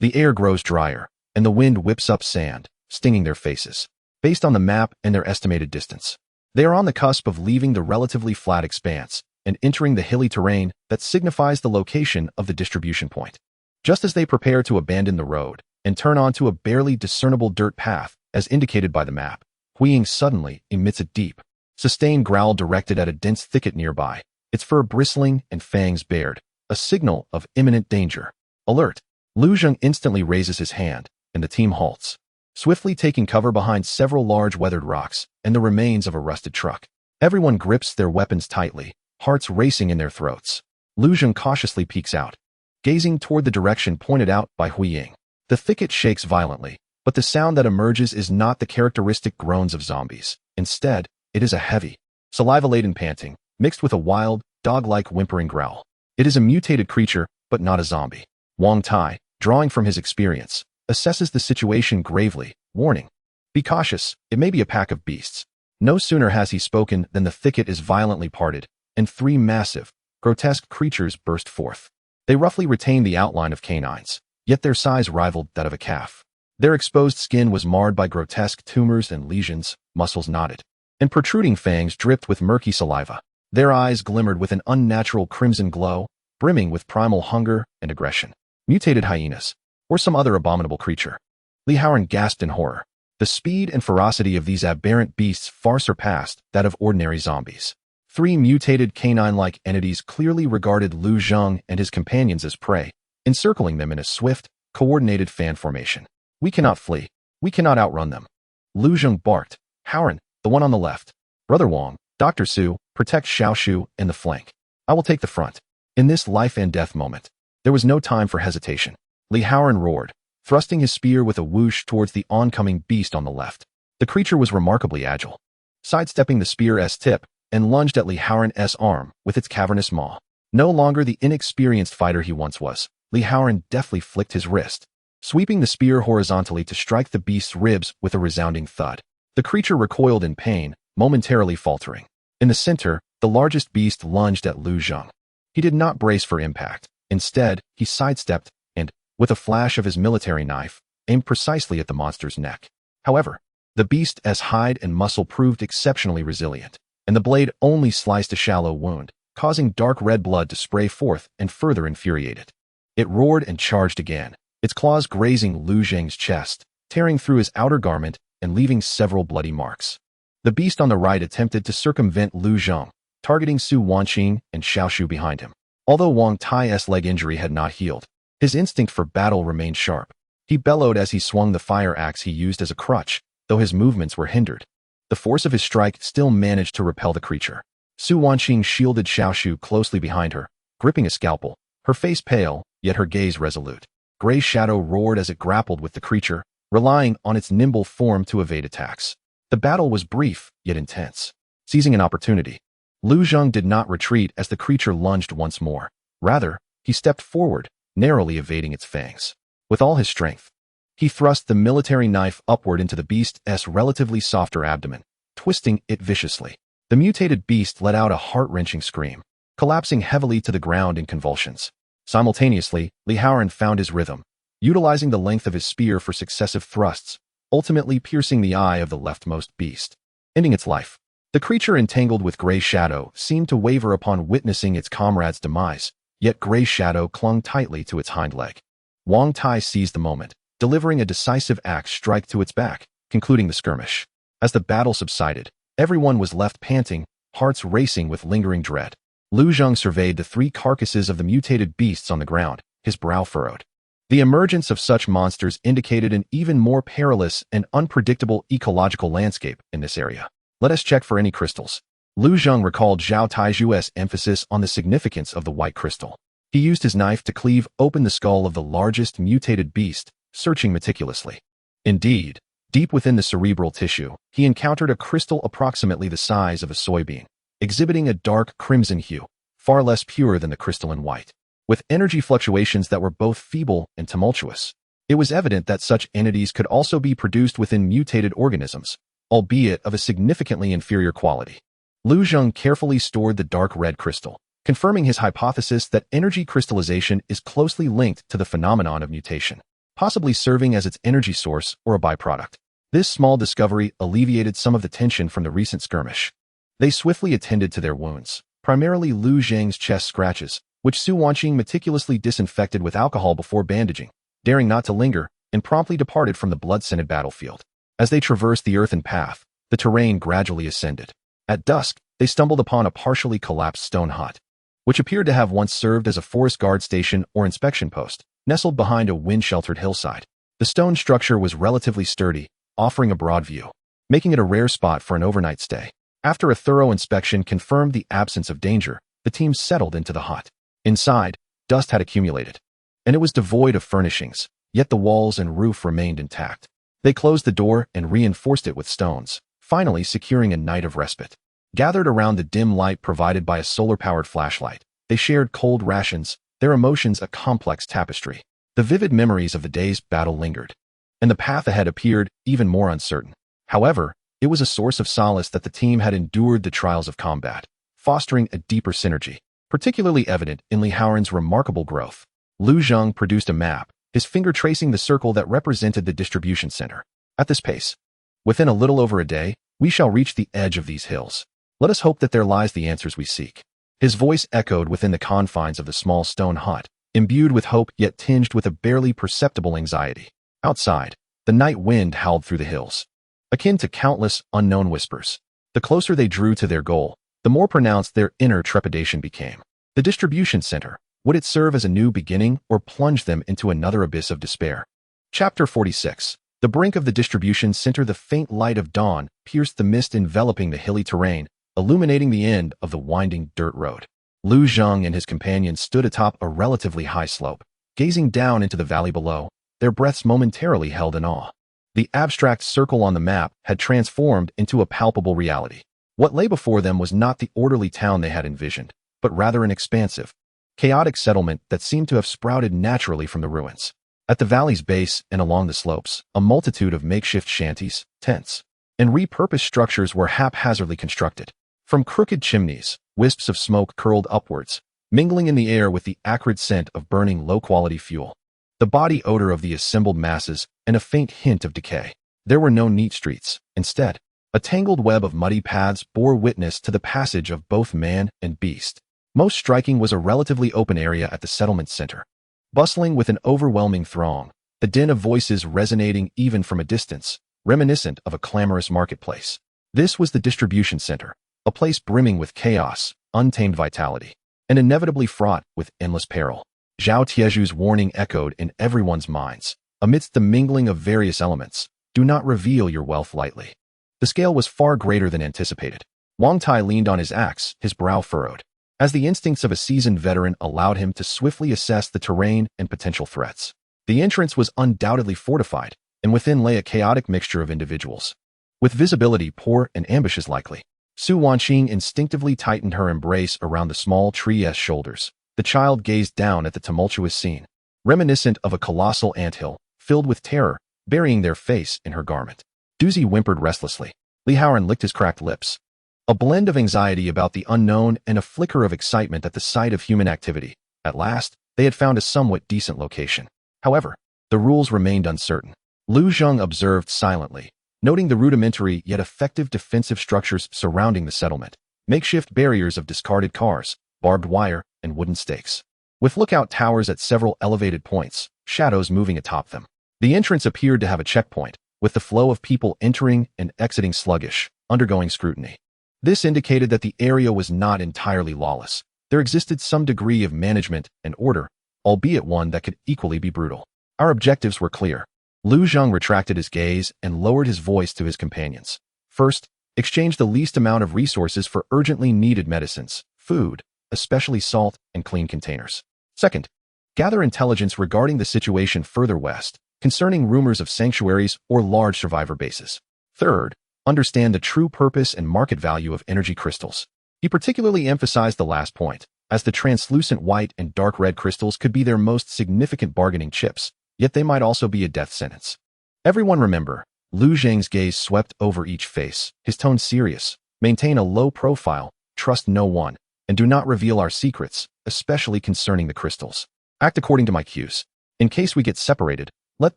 The air grows drier, and the wind whips up sand, stinging their faces. Based on the map and their estimated distance, they are on the cusp of leaving the relatively flat expanse and entering the hilly terrain that signifies the location of the distribution point. Just as they prepare to abandon the road and turn onto a barely discernible dirt path, as indicated by the map, Hui Ying suddenly emits a deep, sustained growl directed at a dense thicket nearby, its fur bristling and fangs bared, a signal of imminent danger. Alert! Lu Zheng instantly raises his hand, and the team halts, swiftly taking cover behind several large weathered rocks and the remains of a rusted truck. Everyone grips their weapons tightly, hearts racing in their throats. Lu Zheng cautiously peeks out, gazing toward the direction pointed out by Hui Ying. The thicket shakes violently, but the sound that emerges is not the characteristic groans of zombies. Instead, it is a heavy, saliva-laden panting, mixed with a wild, dog-like whimpering growl. It is a mutated creature, but not a zombie. Wang Tai, drawing from his experience, assesses the situation gravely, warning, "Be cautious, it may be a pack of beasts." No sooner has he spoken than the thicket is violently parted, and three massive, grotesque creatures burst forth. They roughly retain the outline of canines, yet their size rivaled that of a calf. Their exposed skin was marred by grotesque tumors and lesions, muscles knotted, and protruding fangs dripped with murky saliva. Their eyes glimmered with an unnatural crimson glow, brimming with primal hunger and aggression. Mutated hyenas, or some other abominable creature. Li Haoran gasped in horror. The speed and ferocity of these aberrant beasts far surpassed that of ordinary zombies. Three mutated canine-like entities clearly regarded Lu Zheng and his companions as prey, encircling them in a swift, coordinated fan formation. "We cannot flee. We cannot outrun them." Lu Zheng barked. "Haoran, the one on the left. Brother Wang, Dr. Su, protect Xiaoshu in the flank. I will take the front." In this life-and-death moment, there was no time for hesitation. Li Haoran roared, thrusting his spear with a whoosh towards the oncoming beast on the left. The creature was remarkably agile, sidestepping the spear's tip, and lunged at Li Haoran's arm with its cavernous maw. No longer the inexperienced fighter he once was, Li Haoran deftly flicked his wrist, sweeping the spear horizontally to strike the beast's ribs with a resounding thud. The creature recoiled in pain, momentarily faltering. In the center, the largest beast lunged at Lu Zheng. He did not brace for impact. Instead, he sidestepped and, with a flash of his military knife, aimed precisely at the monster's neck. However, the beast's hide and muscle proved exceptionally resilient, and the blade only sliced a shallow wound, causing dark red blood to spray forth and further infuriate it. It roared and charged again, its claws grazing Lu Zheng's chest, tearing through his outer garment and leaving several bloody marks. The beast on the right attempted to circumvent Lu Zheng, targeting Su Wanqing and Xiaoshu behind him. Although Wang Tai's leg injury had not healed, his instinct for battle remained sharp. He bellowed as he swung the fire axe he used as a crutch, though his movements were hindered. The force of his strike still managed to repel the creature. Su Wanqing shielded Xiaoshu closely behind her, gripping a scalpel, her face pale, yet her gaze resolute. Gray shadow roared as it grappled with the creature, relying on its nimble form to evade attacks. The battle was brief, yet intense. Seizing an opportunity, Lu Zheng did not retreat as the creature lunged once more. Rather, he stepped forward, narrowly evading its fangs. With all his strength, he thrust the military knife upward into the beast's relatively softer abdomen, twisting it viciously. The mutated beast let out a heart-wrenching scream, collapsing heavily to the ground in convulsions. Simultaneously, Li Haoran found his rhythm, utilizing the length of his spear for successive thrusts, ultimately piercing the eye of the leftmost beast, ending its life. The creature entangled with Gray Shadow seemed to waver upon witnessing its comrade's demise, yet Gray Shadow clung tightly to its hind leg. Wang Tai seized the moment, delivering a decisive axe strike to its back, concluding the skirmish. As the battle subsided, everyone was left panting, hearts racing with lingering dread. Lu Zheng surveyed the three carcasses of the mutated beasts on the ground, his brow furrowed. The emergence of such monsters indicated an even more perilous and unpredictable ecological landscape in this area. Let us check for any crystals. Lu Zheng recalled Zhao Taiju's emphasis on the significance of the white crystal. He used his knife to cleave open the skull of the largest mutated beast, searching meticulously. Indeed, deep within the cerebral tissue, he encountered a crystal approximately the size of a soybean, exhibiting a dark crimson hue, far less pure than the crystalline white. With energy fluctuations that were both feeble and tumultuous, it was evident that such entities could also be produced within mutated organisms, albeit of a significantly inferior quality. Lu Zheng carefully stored the dark red crystal, confirming his hypothesis that energy crystallization is closely linked to the phenomenon of mutation, possibly serving as its energy source or a byproduct. This small discovery alleviated some of the tension from the recent skirmish. They swiftly attended to their wounds, primarily Lu Zheng's chest scratches, which Su Wanqing meticulously disinfected with alcohol before bandaging, daring not to linger, and promptly departed from the blood-scented battlefield. As they traversed the earthen path, the terrain gradually ascended. At dusk, they stumbled upon a partially collapsed stone hut, which appeared to have once served as a forest guard station or inspection post, nestled behind a wind-sheltered hillside. The stone structure was relatively sturdy, offering a broad view, making it a rare spot for an overnight stay. After a thorough inspection confirmed the absence of danger, the team settled into the hut. Inside, dust had accumulated, and it was devoid of furnishings, yet the walls and roof remained intact. They closed the door and reinforced it with stones, finally securing a night of respite. Gathered around the dim light provided by a solar-powered flashlight, they shared cold rations, their emotions a complex tapestry. The vivid memories of the day's battle lingered, and the path ahead appeared even more uncertain. However, it was a source of solace that the team had endured the trials of combat, fostering a deeper synergy, particularly evident in Li Haoran's remarkable growth. Lu Zheng produced a map, his finger tracing the circle that represented the distribution center. At this pace, within a little over a day, we shall reach the edge of these hills. Let us hope that there lies the answers we seek. His voice echoed within the confines of the small stone hut, imbued with hope yet tinged with a barely perceptible anxiety. Outside, the night wind howled through the hills, akin to countless unknown whispers. The closer they drew to their goal, the more pronounced their inner trepidation became. The distribution center, would it serve as a new beginning or plunge them into another abyss of despair? Chapter 46. The brink of the distribution center. The faint light of dawn pierced the mist enveloping the hilly terrain, illuminating the end of the winding dirt road. Lu Zheng and his companions stood atop a relatively high slope, gazing down into the valley below, their breaths momentarily held in awe. The abstract circle on the map had transformed into a palpable reality. What lay before them was not the orderly town they had envisioned, but rather an expansive, chaotic settlement that seemed to have sprouted naturally from the ruins. At the valley's base and along the slopes, a multitude of makeshift shanties, tents, and repurposed structures were haphazardly constructed. From crooked chimneys, wisps of smoke curled upwards, mingling in the air with the acrid scent of burning low-quality fuel. The body odor of the assembled masses and a faint hint of decay. There were no neat streets. Instead, a tangled web of muddy paths bore witness to the passage of both man and beast. Most striking was a relatively open area at the settlement center, bustling with an overwhelming throng, the din of voices resonating even from a distance, reminiscent of a clamorous marketplace. This was the distribution center, a place brimming with chaos, untamed vitality, and inevitably fraught with endless peril. Zhao Tieju's warning echoed in everyone's minds. Amidst the mingling of various elements, do not reveal your wealth lightly. The scale was far greater than anticipated. Wang Tai leaned on his axe, his brow furrowed, as the instincts of a seasoned veteran allowed him to swiftly assess the terrain and potential threats. The entrance was undoubtedly fortified, and within lay a chaotic mixture of individuals, with visibility poor and ambushes likely. Su Wanqing instinctively tightened her embrace around the small tree's shoulders. The child gazed down at the tumultuous scene, reminiscent of a colossal anthill, filled with terror, burying their face in her garment. Duzi whimpered restlessly. Li Haoran licked his cracked lips. A blend of anxiety about the unknown and a flicker of excitement at the sight of human activity. At last, they had found a somewhat decent location. However, the rules remained uncertain. Lu Zheng observed silently, noting the rudimentary yet effective defensive structures surrounding the settlement. Makeshift barriers of discarded cars, barbed wire, and wooden stakes, with lookout towers at several elevated points, shadows moving atop them. The entrance appeared to have a checkpoint, with the flow of people entering and exiting sluggish, undergoing scrutiny. This indicated that the area was not entirely lawless. There existed some degree of management and order, albeit one that could equally be brutal. Our objectives were clear. Lu Zheng retracted his gaze and lowered his voice to his companions. First, exchange the least amount of resources for urgently needed medicines, food, especially salt and clean containers. Second, gather intelligence regarding the situation further west, concerning rumors of sanctuaries or large survivor bases. Third, understand the true purpose and market value of energy crystals. He particularly emphasized the last point, as the translucent white and dark red crystals could be their most significant bargaining chips, yet they might also be a death sentence. Everyone remember, Lu Zheng's gaze swept over each face, his tone serious. Maintain a low profile, trust no one, and do not reveal our secrets, especially concerning the crystals. Act according to my cues. In case we get separated, let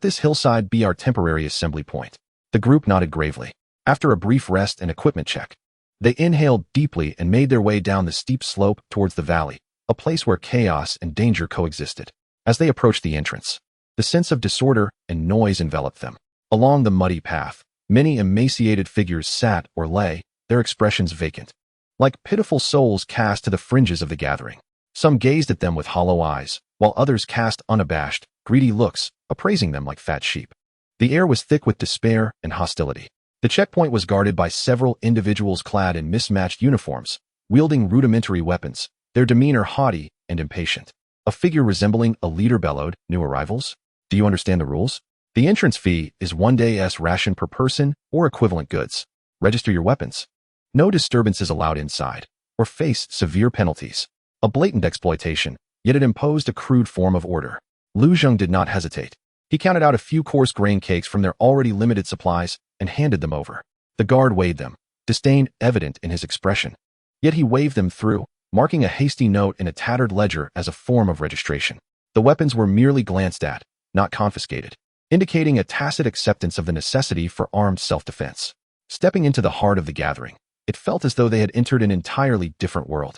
this hillside be our temporary assembly point. The group nodded gravely. After a brief rest and equipment check, they inhaled deeply and made their way down the steep slope towards the valley, a place where chaos and danger coexisted. As they approached the entrance, the sense of disorder and noise enveloped them. Along the muddy path, many emaciated figures sat or lay, their expressions vacant, like pitiful souls cast to the fringes of the gathering. Some gazed at them with hollow eyes, while others cast unabashed, greedy looks, appraising them like fat sheep. The air was thick with despair and hostility. The checkpoint was guarded by several individuals clad in mismatched uniforms, wielding rudimentary weapons, their demeanor haughty and impatient. A figure resembling a leader bellowed, "New arrivals? Do you understand the rules? The entrance fee is 1 day's ration per person or equivalent goods. Register your weapons. No disturbances allowed inside, or face severe penalties." A blatant exploitation, yet it imposed a crude form of order. Lu Zheng did not hesitate. He counted out a few coarse grain cakes from their already limited supplies and handed them over. The guard weighed them, disdain evident in his expression. Yet he waved them through, marking a hasty note in a tattered ledger as a form of registration. The weapons were merely glanced at, not confiscated, indicating a tacit acceptance of the necessity for armed self-defense. Stepping into the heart of the gathering, it felt as though they had entered an entirely different world.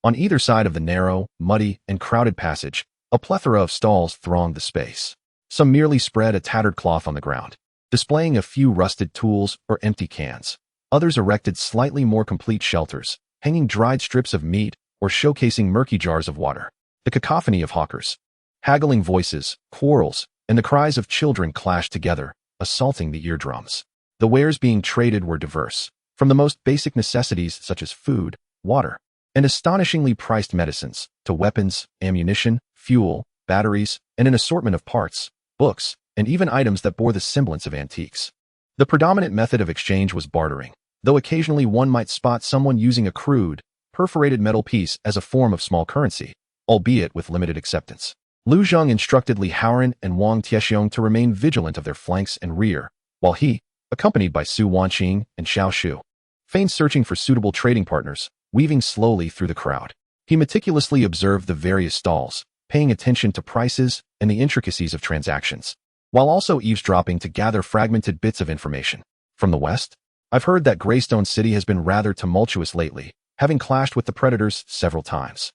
On either side of the narrow, muddy, and crowded passage, a plethora of stalls thronged the space. Some merely spread a tattered cloth on the ground, displaying a few rusted tools or empty cans. Others erected slightly more complete shelters, hanging dried strips of meat or showcasing murky jars of water. The cacophony of hawkers, haggling voices, quarrels, and the cries of children clashed together, assaulting the eardrums. The wares being traded were diverse, from the most basic necessities such as food, water, and astonishingly priced medicines, to weapons, ammunition, fuel, batteries, and an assortment of parts, books, and even items that bore the semblance of antiques. The predominant method of exchange was bartering, though occasionally one might spot someone using a crude, perforated metal piece as a form of small currency, albeit with limited acceptance. Lu Zheng instructed Li Haoran and Wang Tiexiong to remain vigilant of their flanks and rear, while he, accompanied by Su Wanqing and Xiao Shu, feigned searching for suitable trading partners, weaving slowly through the crowd. He meticulously observed the various stalls, paying attention to prices and the intricacies of transactions, while also eavesdropping to gather fragmented bits of information. From the west, I've heard that Greystone City has been rather tumultuous lately, having clashed with the predators several times.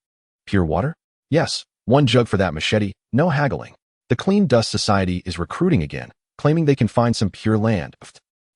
Pure water? Yes, 1 jug for that machete, no haggling. The Clean Dust Society is recruiting again, claiming they can find some pure land.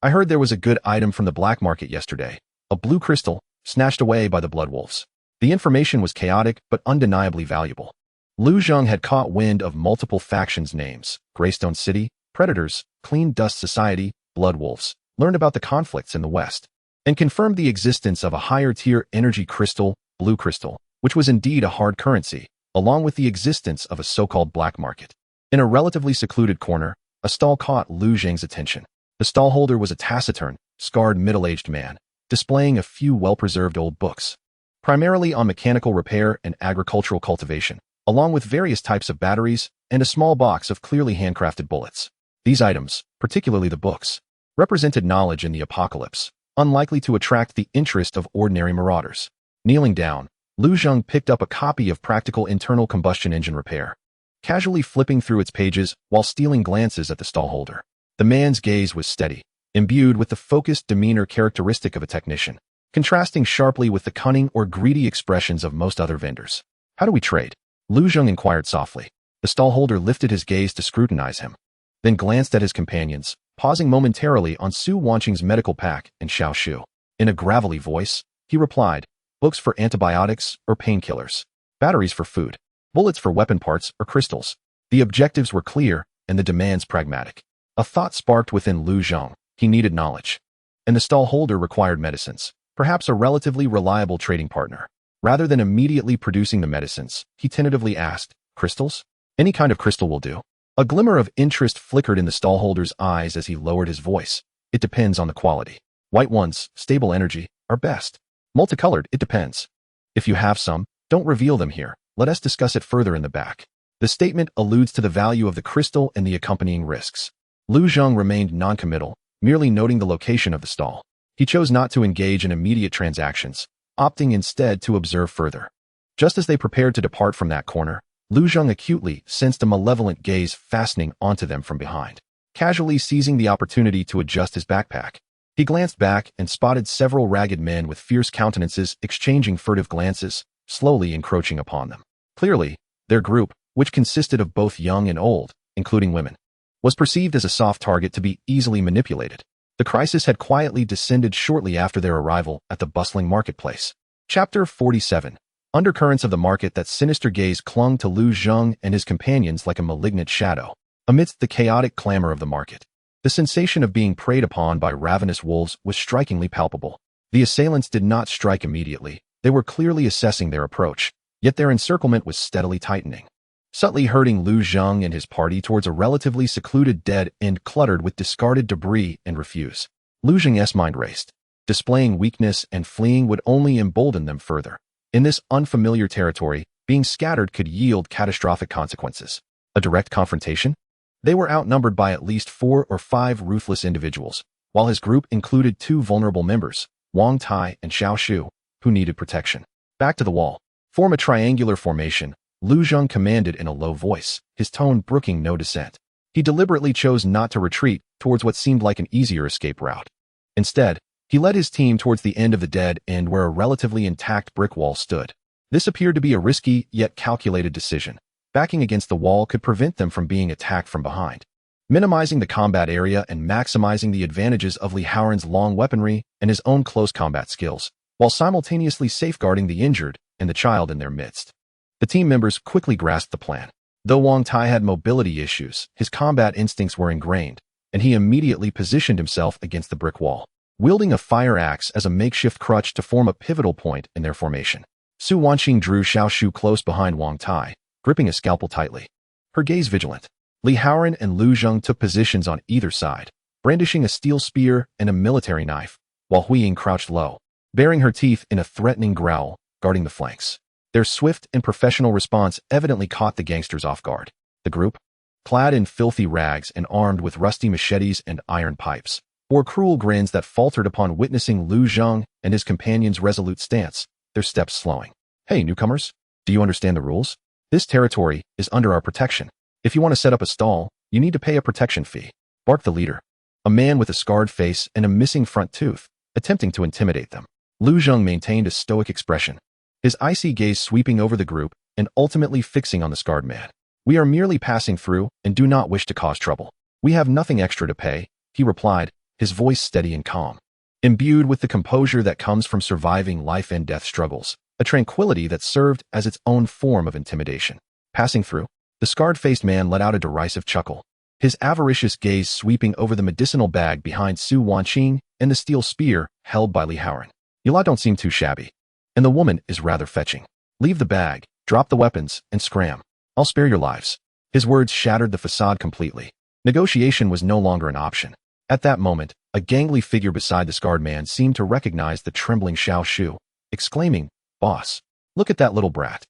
I heard there was a good item from the black market yesterday, a blue crystal, snatched away by the Blood Wolves. The information was chaotic but undeniably valuable. Lu Zheng had caught wind of multiple factions' names: Greystone City, Predators, Clean Dust Society, Blood Wolves, learned about the conflicts in the west. and confirmed the existence of a higher-tier energy crystal, blue crystal, which was indeed a hard currency, along with the existence of a so-called black market. In a relatively secluded corner, a stall caught Lu Zhang's attention. The stallholder was a taciturn, scarred middle-aged man, displaying a few well-preserved old books, primarily on mechanical repair and agricultural cultivation, along with various types of batteries and a small box of clearly handcrafted bullets. These items, particularly the books, represented knowledge in the apocalypse, unlikely to attract the interest of ordinary marauders. Kneeling down, Lu Zhang picked up a copy of Practical Internal Combustion Engine Repair, casually flipping through its pages while stealing glances at the stallholder. The man's gaze was steady, imbued with the focused demeanor characteristic of a technician, contrasting sharply with the cunning or greedy expressions of most other vendors. "How do we trade?" Lu Zhang inquired softly. The stallholder lifted his gaze to scrutinize him, then glanced at his companions, pausing momentarily on Su Wanqing's medical pack and Xiao Shu. In a gravelly voice, he replied, "Books for antibiotics or painkillers, batteries for food, bullets for weapon parts or crystals." The objectives were clear and the demands pragmatic. A thought sparked within Lu Zhang. He needed knowledge, and the stallholder required medicines, perhaps a relatively reliable trading partner. Rather than immediately producing the medicines, he tentatively asked, "Crystals? Any kind of crystal will do." A glimmer of interest flickered in the stallholder's eyes as he lowered his voice. "It depends on the quality. White ones, stable energy, are best. Multicolored, it depends. If you have some, don't reveal them here. Let us discuss it further in the back." The statement alludes to the value of the crystal and the accompanying risks. Lu Zhang remained noncommittal, merely noting the location of the stall. He chose not to engage in immediate transactions, opting instead to observe further. Just as they prepared to depart from that corner, Lu Zhang acutely sensed a malevolent gaze fastening onto them from behind. Casually seizing the opportunity to adjust his backpack, he glanced back and spotted several ragged men with fierce countenances exchanging furtive glances, slowly encroaching upon them. Clearly, their group, which consisted of both young and old, including women, was perceived as a soft target to be easily manipulated. The crisis had quietly descended shortly after their arrival at the bustling marketplace. Chapter 47. Undercurrents of the market. That sinister gaze clung to Lu Zhang and his companions like a malignant shadow. Amidst the chaotic clamor of the market, the sensation of being preyed upon by ravenous wolves was strikingly palpable. The assailants did not strike immediately. They were clearly assessing their approach, yet their encirclement was steadily tightening, subtly herding Lu Zhang and his party towards a relatively secluded dead end cluttered with discarded debris and refuse. Lu Zhang's mind raced. Displaying weakness and fleeing would only embolden them further. In this unfamiliar territory, being scattered could yield catastrophic consequences. A direct confrontation? They were outnumbered by at least 4 or 5 ruthless individuals, while his group included 2 vulnerable members, Wang Tai and Xiao Shu, who needed protection. "Back to the wall. Form a triangular formation," Lu Zhang commanded in a low voice, his tone brooking no dissent. He deliberately chose not to retreat towards what seemed like an easier escape route. Instead, he led his team towards the end of the dead end where a relatively intact brick wall stood. This appeared to be a risky yet calculated decision. Backing against the wall could prevent them from being attacked from behind, minimizing the combat area and maximizing the advantages of Li Haoran's long weaponry and his own close combat skills, while simultaneously safeguarding the injured and the child in their midst. The team members quickly grasped the plan. Though Wang Tai had mobility issues, his combat instincts were ingrained, and he immediately positioned himself against the brick wall, wielding a fire axe as a makeshift crutch to form a pivotal point in their formation. Su Wanqing drew Xiao Shu close behind Wang Tai, gripping a scalpel tightly, her gaze vigilant. Li Haoran and Lu Zhang took positions on either side, brandishing a steel spear and a military knife, while Huiying crouched low, baring her teeth in a threatening growl, guarding the flanks. Their swift and professional response evidently caught the gangsters off guard. The group, clad in filthy rags and armed with rusty machetes and iron pipes, bore cruel grins that faltered upon witnessing Lu Zhang and his companions' resolute stance, their steps slowing. "Hey, newcomers, do you understand the rules? This territory is under our protection. If you want to set up a stall, you need to pay a protection fee," barked the leader, a man with a scarred face and a missing front tooth, attempting to intimidate them. Lu Zhang maintained a stoic expression, his icy gaze sweeping over the group and ultimately fixing on the scarred man. "We are merely passing through and do not wish to cause trouble. We have nothing extra to pay," he replied, his voice steady and calm, imbued with the composure that comes from surviving life and death struggles, a tranquility that served as its own form of intimidation. Passing through, the scarred-faced man let out a derisive chuckle. his avaricious gaze sweeping over the medicinal bag behind Su Wanqing and the steel spear held by Li Haoran. "You lot don't seem too shabby. And the woman is rather fetching. Leave the bag, drop the weapons, and scram. I'll spare your lives." His words shattered the facade completely. Negotiation was no longer an option. At that moment, a gangly figure beside the scarred man seemed to recognize the trembling Xiao Shu, exclaiming, "Boss, look at that little brat.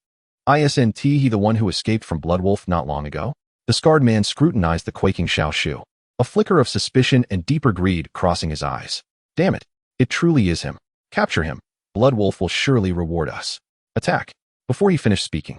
Isn't he the one who escaped from Bloodwolf not long ago?" The scarred man scrutinized the quaking Xiao Shu, a flicker of suspicion and deeper greed crossing his eyes. "Damn it, it truly is him. Capture him. Bloodwolf will surely reward us. Attack." Before he finished speaking,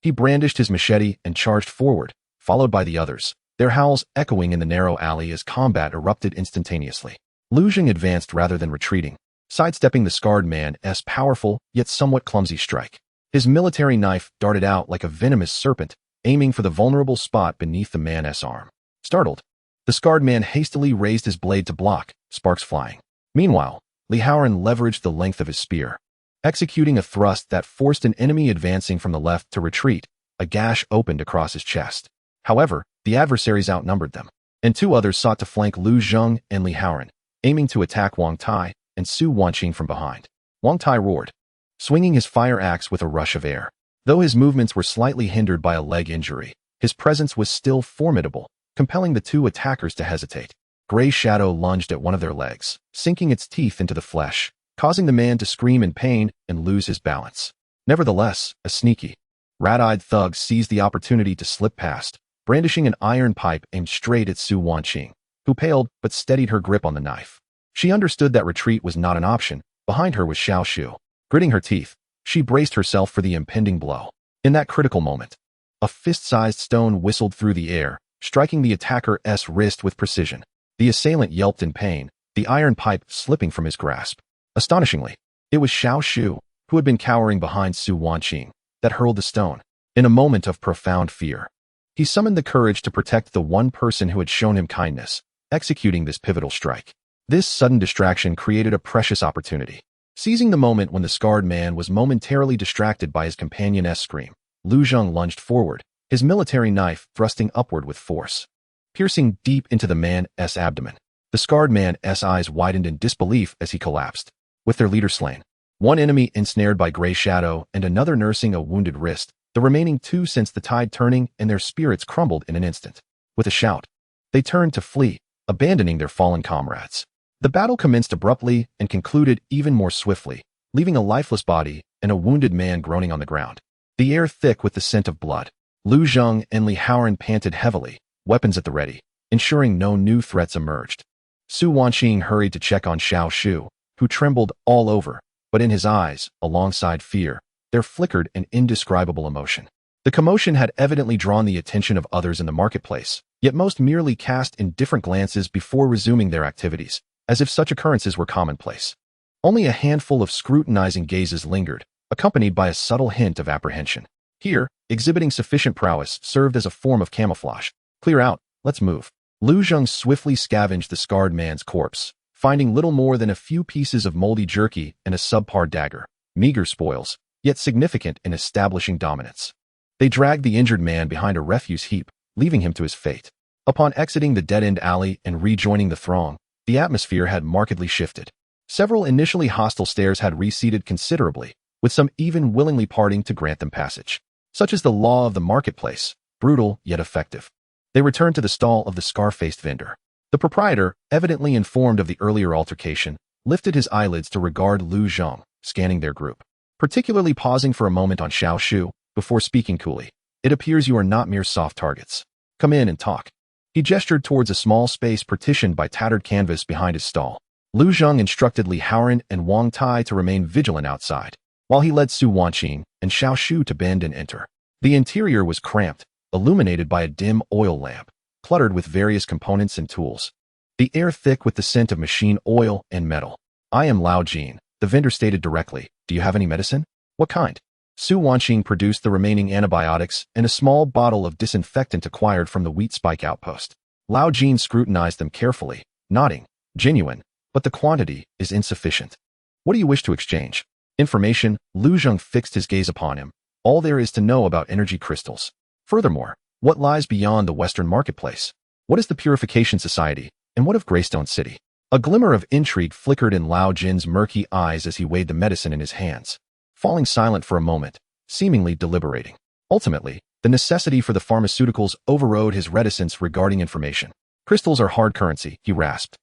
he brandished his machete and charged forward, followed by the others, their howls echoing in the narrow alley as combat erupted instantaneously. Lu Jing advanced rather than retreating, sidestepping the scarred man's powerful yet somewhat clumsy strike. His military knife darted out like a venomous serpent, aiming for the vulnerable spot beneath the man's arm. Startled, the scarred man hastily raised his blade to block, sparks flying. Meanwhile, Li Haoran leveraged the length of his spear, executing a thrust that forced an enemy advancing from the left to retreat. A gash opened across his chest. However, the adversaries outnumbered them, and two others sought to flank Lu Jing and Li Haoran, aiming to attack Wang Tai and Su Wanqing from behind. Wang Tai roared, swinging his fire axe with a rush of air. Though his movements were slightly hindered by a leg injury, his presence was still formidable, compelling the two attackers to hesitate. Gray Shadow lunged at one of their legs, sinking its teeth into the flesh, causing the man to scream in pain and lose his balance. Nevertheless, a sneaky, rat-eyed thug seized the opportunity to slip past, brandishing an iron pipe aimed straight at Su Wanqing, who paled but steadied her grip on the knife. She understood that retreat was not an option. Behind her was Xiao Shu. Gritting her teeth, she braced herself for the impending blow. In that critical moment, a fist-sized stone whistled through the air, striking the attacker's wrist with precision. The assailant yelped in pain, the iron pipe slipping from his grasp. Astonishingly, it was Xiao Shu, who had been cowering behind Su Wanqing, that hurled the stone. In a moment of profound fear, he summoned the courage to protect the one person who had shown him kindness, executing this pivotal strike. This sudden distraction created a precious opportunity. Seizing the moment when the scarred man was momentarily distracted by his companion's scream, Lu Jing lunged forward, his military knife thrusting upward with force, piercing deep into the man's abdomen. The scarred man's eyes widened in disbelief as he collapsed. With their leader slain, one enemy ensnared by Gray Shadow and another nursing a wounded wrist, the remaining two sensed the tide turning and their spirits crumbled in an instant. With a shout, they turned to flee, abandoning their fallen comrades. The battle commenced abruptly and concluded even more swiftly, leaving a lifeless body and a wounded man groaning on the ground. The air thick with the scent of blood. Lu Jing and Li Haoran panted heavily, weapons at the ready, ensuring no new threats emerged. Su Wanqing hurried to check on Xiao Shu, who trembled all over, but in his eyes, alongside fear, there flickered an indescribable emotion. The commotion had evidently drawn the attention of others in the marketplace, yet most merely cast indifferent glances before resuming their activities, as if such occurrences were commonplace. Only a handful of scrutinizing gazes lingered, accompanied by a subtle hint of apprehension. Here, exhibiting sufficient prowess served as a form of camouflage. "Clear out, let's move." Lu Jing swiftly scavenged the scarred man's corpse, finding little more than a few pieces of moldy jerky and a subpar dagger. Meager spoils, yet significant in establishing dominance. They dragged the injured man behind a refuse heap, leaving him to his fate. Upon exiting the dead-end alley and rejoining the throng, the atmosphere had markedly shifted. Several initially hostile stares had receded considerably, with some even willingly parting to grant them passage. Such is the law of the marketplace, brutal yet effective. They returned to the stall of the scar-faced vendor. The proprietor, evidently informed of the earlier altercation, lifted his eyelids to regard Lu Jing, scanning their group, particularly pausing for a moment on Xiao Shu, before speaking coolly. "It appears you are not mere soft targets. Come in and talk." He gestured towards a small space partitioned by tattered canvas behind his stall. Lu Jing instructed Li Haoran and Wang Tai to remain vigilant outside, while he led Su Wanqing and Xiao Shu to bend and enter. The interior was cramped, illuminated by a dim oil lamp, cluttered with various components and tools. The air thick with the scent of machine oil and metal. "I am Lao Jin," the vendor stated directly. "Do you have any medicine?" "What kind?" Su Wanqing produced the remaining antibiotics and a small bottle of disinfectant acquired from the wheat spike outpost. Lao Jin scrutinized them carefully, nodding. "Genuine, but the quantity is insufficient." "What do you wish to exchange?" "Information." Lu Jing fixed his gaze upon him. "All there is to know about energy crystals. Furthermore, what lies beyond the Western marketplace?" What is the Purification Society, and what of Greystone City? A glimmer of intrigue flickered in Lao Jin's murky eyes as he weighed the medicine in his hands, falling silent for a moment, seemingly deliberating. Ultimately, the necessity for the pharmaceuticals overrode his reticence regarding information. Crystals are hard currency, he rasped.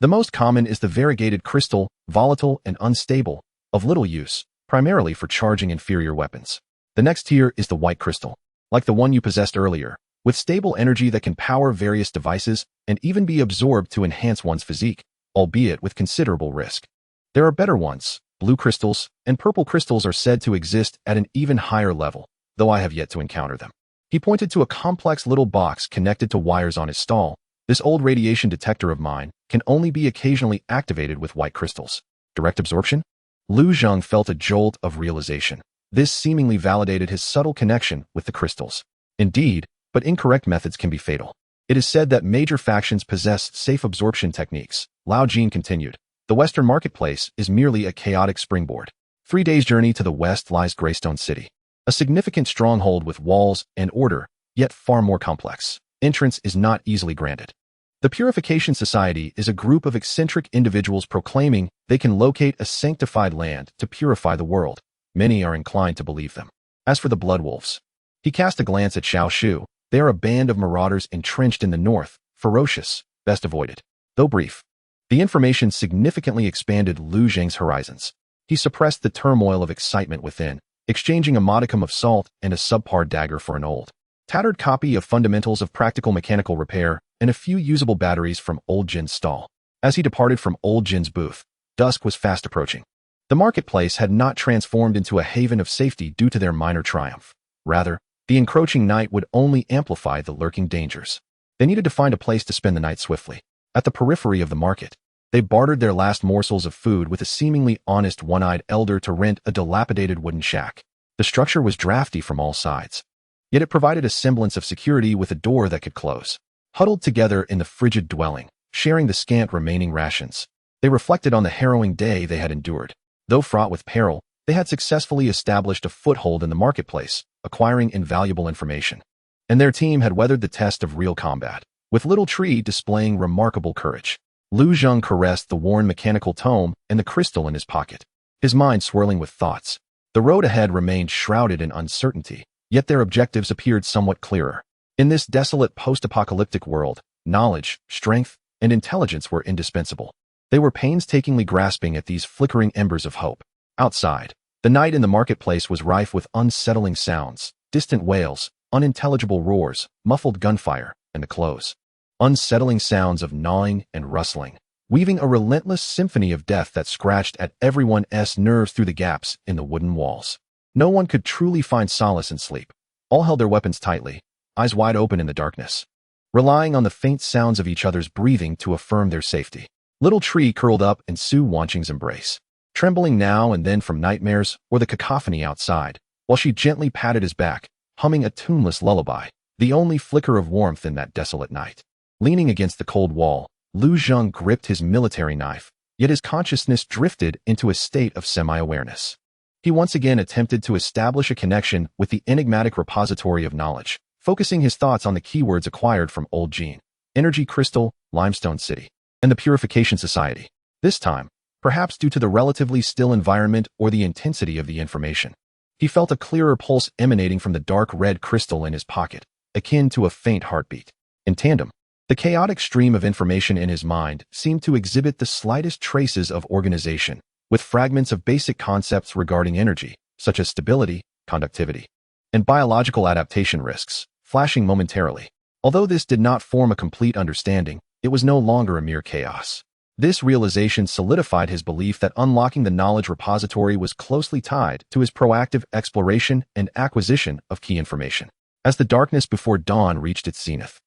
The most common is the variegated crystal, volatile and unstable, of little use, primarily for charging inferior weapons. The next tier is the white crystal, like the one you possessed earlier, with stable energy that can power various devices and even be absorbed to enhance one's physique, albeit with considerable risk. There are better ones. Blue crystals and purple crystals are said to exist at an even higher level, though I have yet to encounter them. He pointed to a complex little box connected to wires on his stall. This old radiation detector of mine can only be occasionally activated with white crystals. Direct absorption? Lu Zheng felt a jolt of realization. This seemingly validated his subtle connection with the crystals. Indeed, but incorrect methods can be fatal. It is said that major factions possess safe absorption techniques. Lao Jin continued. The Western marketplace is merely a chaotic springboard. 3 days' journey to the west lies Greystone City, a significant stronghold with walls and order, yet far more complex. Entrance is not easily granted. The Purification Society is a group of eccentric individuals proclaiming they can locate a sanctified land to purify the world. Many are inclined to believe them. As for the Blood Wolves, he cast a glance at Xiao Shu. They are a band of marauders entrenched in the north, ferocious, best avoided. Though brief, the information significantly expanded Lu Zheng's horizons. He suppressed the turmoil of excitement within, exchanging a modicum of salt and a subpar dagger for an old, tattered copy of Fundamentals of Practical Mechanical Repair and a few usable batteries from Old Jin's stall. As he departed from Old Jin's booth, dusk was fast approaching. The marketplace had not transformed into a haven of safety due to their minor triumph. Rather, the encroaching night would only amplify the lurking dangers. They needed to find a place to spend the night swiftly. At the periphery of the market, they bartered their last morsels of food with a seemingly honest one-eyed elder to rent a dilapidated wooden shack. The structure was drafty from all sides, yet it provided a semblance of security with a door that could close. Huddled together in the frigid dwelling, sharing the scant remaining rations, they reflected on the harrowing day they had endured. Though fraught with peril, they had successfully established a foothold in the marketplace, acquiring invaluable information. And their team had weathered the test of real combat, with Little Tree displaying remarkable courage. Lu Zheng caressed the worn mechanical tome and the crystal in his pocket, his mind swirling with thoughts. The road ahead remained shrouded in uncertainty, yet their objectives appeared somewhat clearer. In this desolate post-apocalyptic world, knowledge, strength, and intelligence were indispensable. They were painstakingly grasping at these flickering embers of hope. Outside, the night in the marketplace was rife with unsettling sounds, distant wails, unintelligible roars, muffled gunfire, and the close, unsettling sounds of gnawing and rustling, weaving a relentless symphony of death that scratched at everyone's nerves through the gaps in the wooden walls. No one could truly find solace in sleep. All held their weapons tightly, eyes wide open in the darkness, relying on the faint sounds of each other's breathing to affirm their safety. Little Tree curled up in Su Wanqing's embrace, trembling now and then from nightmares or the cacophony outside, while she gently patted his back, humming a tuneless lullaby, the only flicker of warmth in that desolate night. Leaning against the cold wall, Lu Zheng gripped his military knife, yet his consciousness drifted into a state of semi-awareness. He once again attempted to establish a connection with the enigmatic repository of knowledge, focusing his thoughts on the keywords acquired from Old Jin, Energy Crystal, Limestone City, and the Purification Society. This time, perhaps due to the relatively still environment or the intensity of the information, he felt a clearer pulse emanating from the dark red crystal in his pocket, akin to a faint heartbeat. In tandem, the chaotic stream of information in his mind seemed to exhibit the slightest traces of organization, with fragments of basic concepts regarding energy, such as stability, conductivity, and biological adaptation risks, flashing momentarily. Although this did not form a complete understanding, it was no longer a mere chaos. This realization solidified his belief that unlocking the knowledge repository was closely tied to his proactive exploration and acquisition of key information. As the darkness before dawn reached its zenith,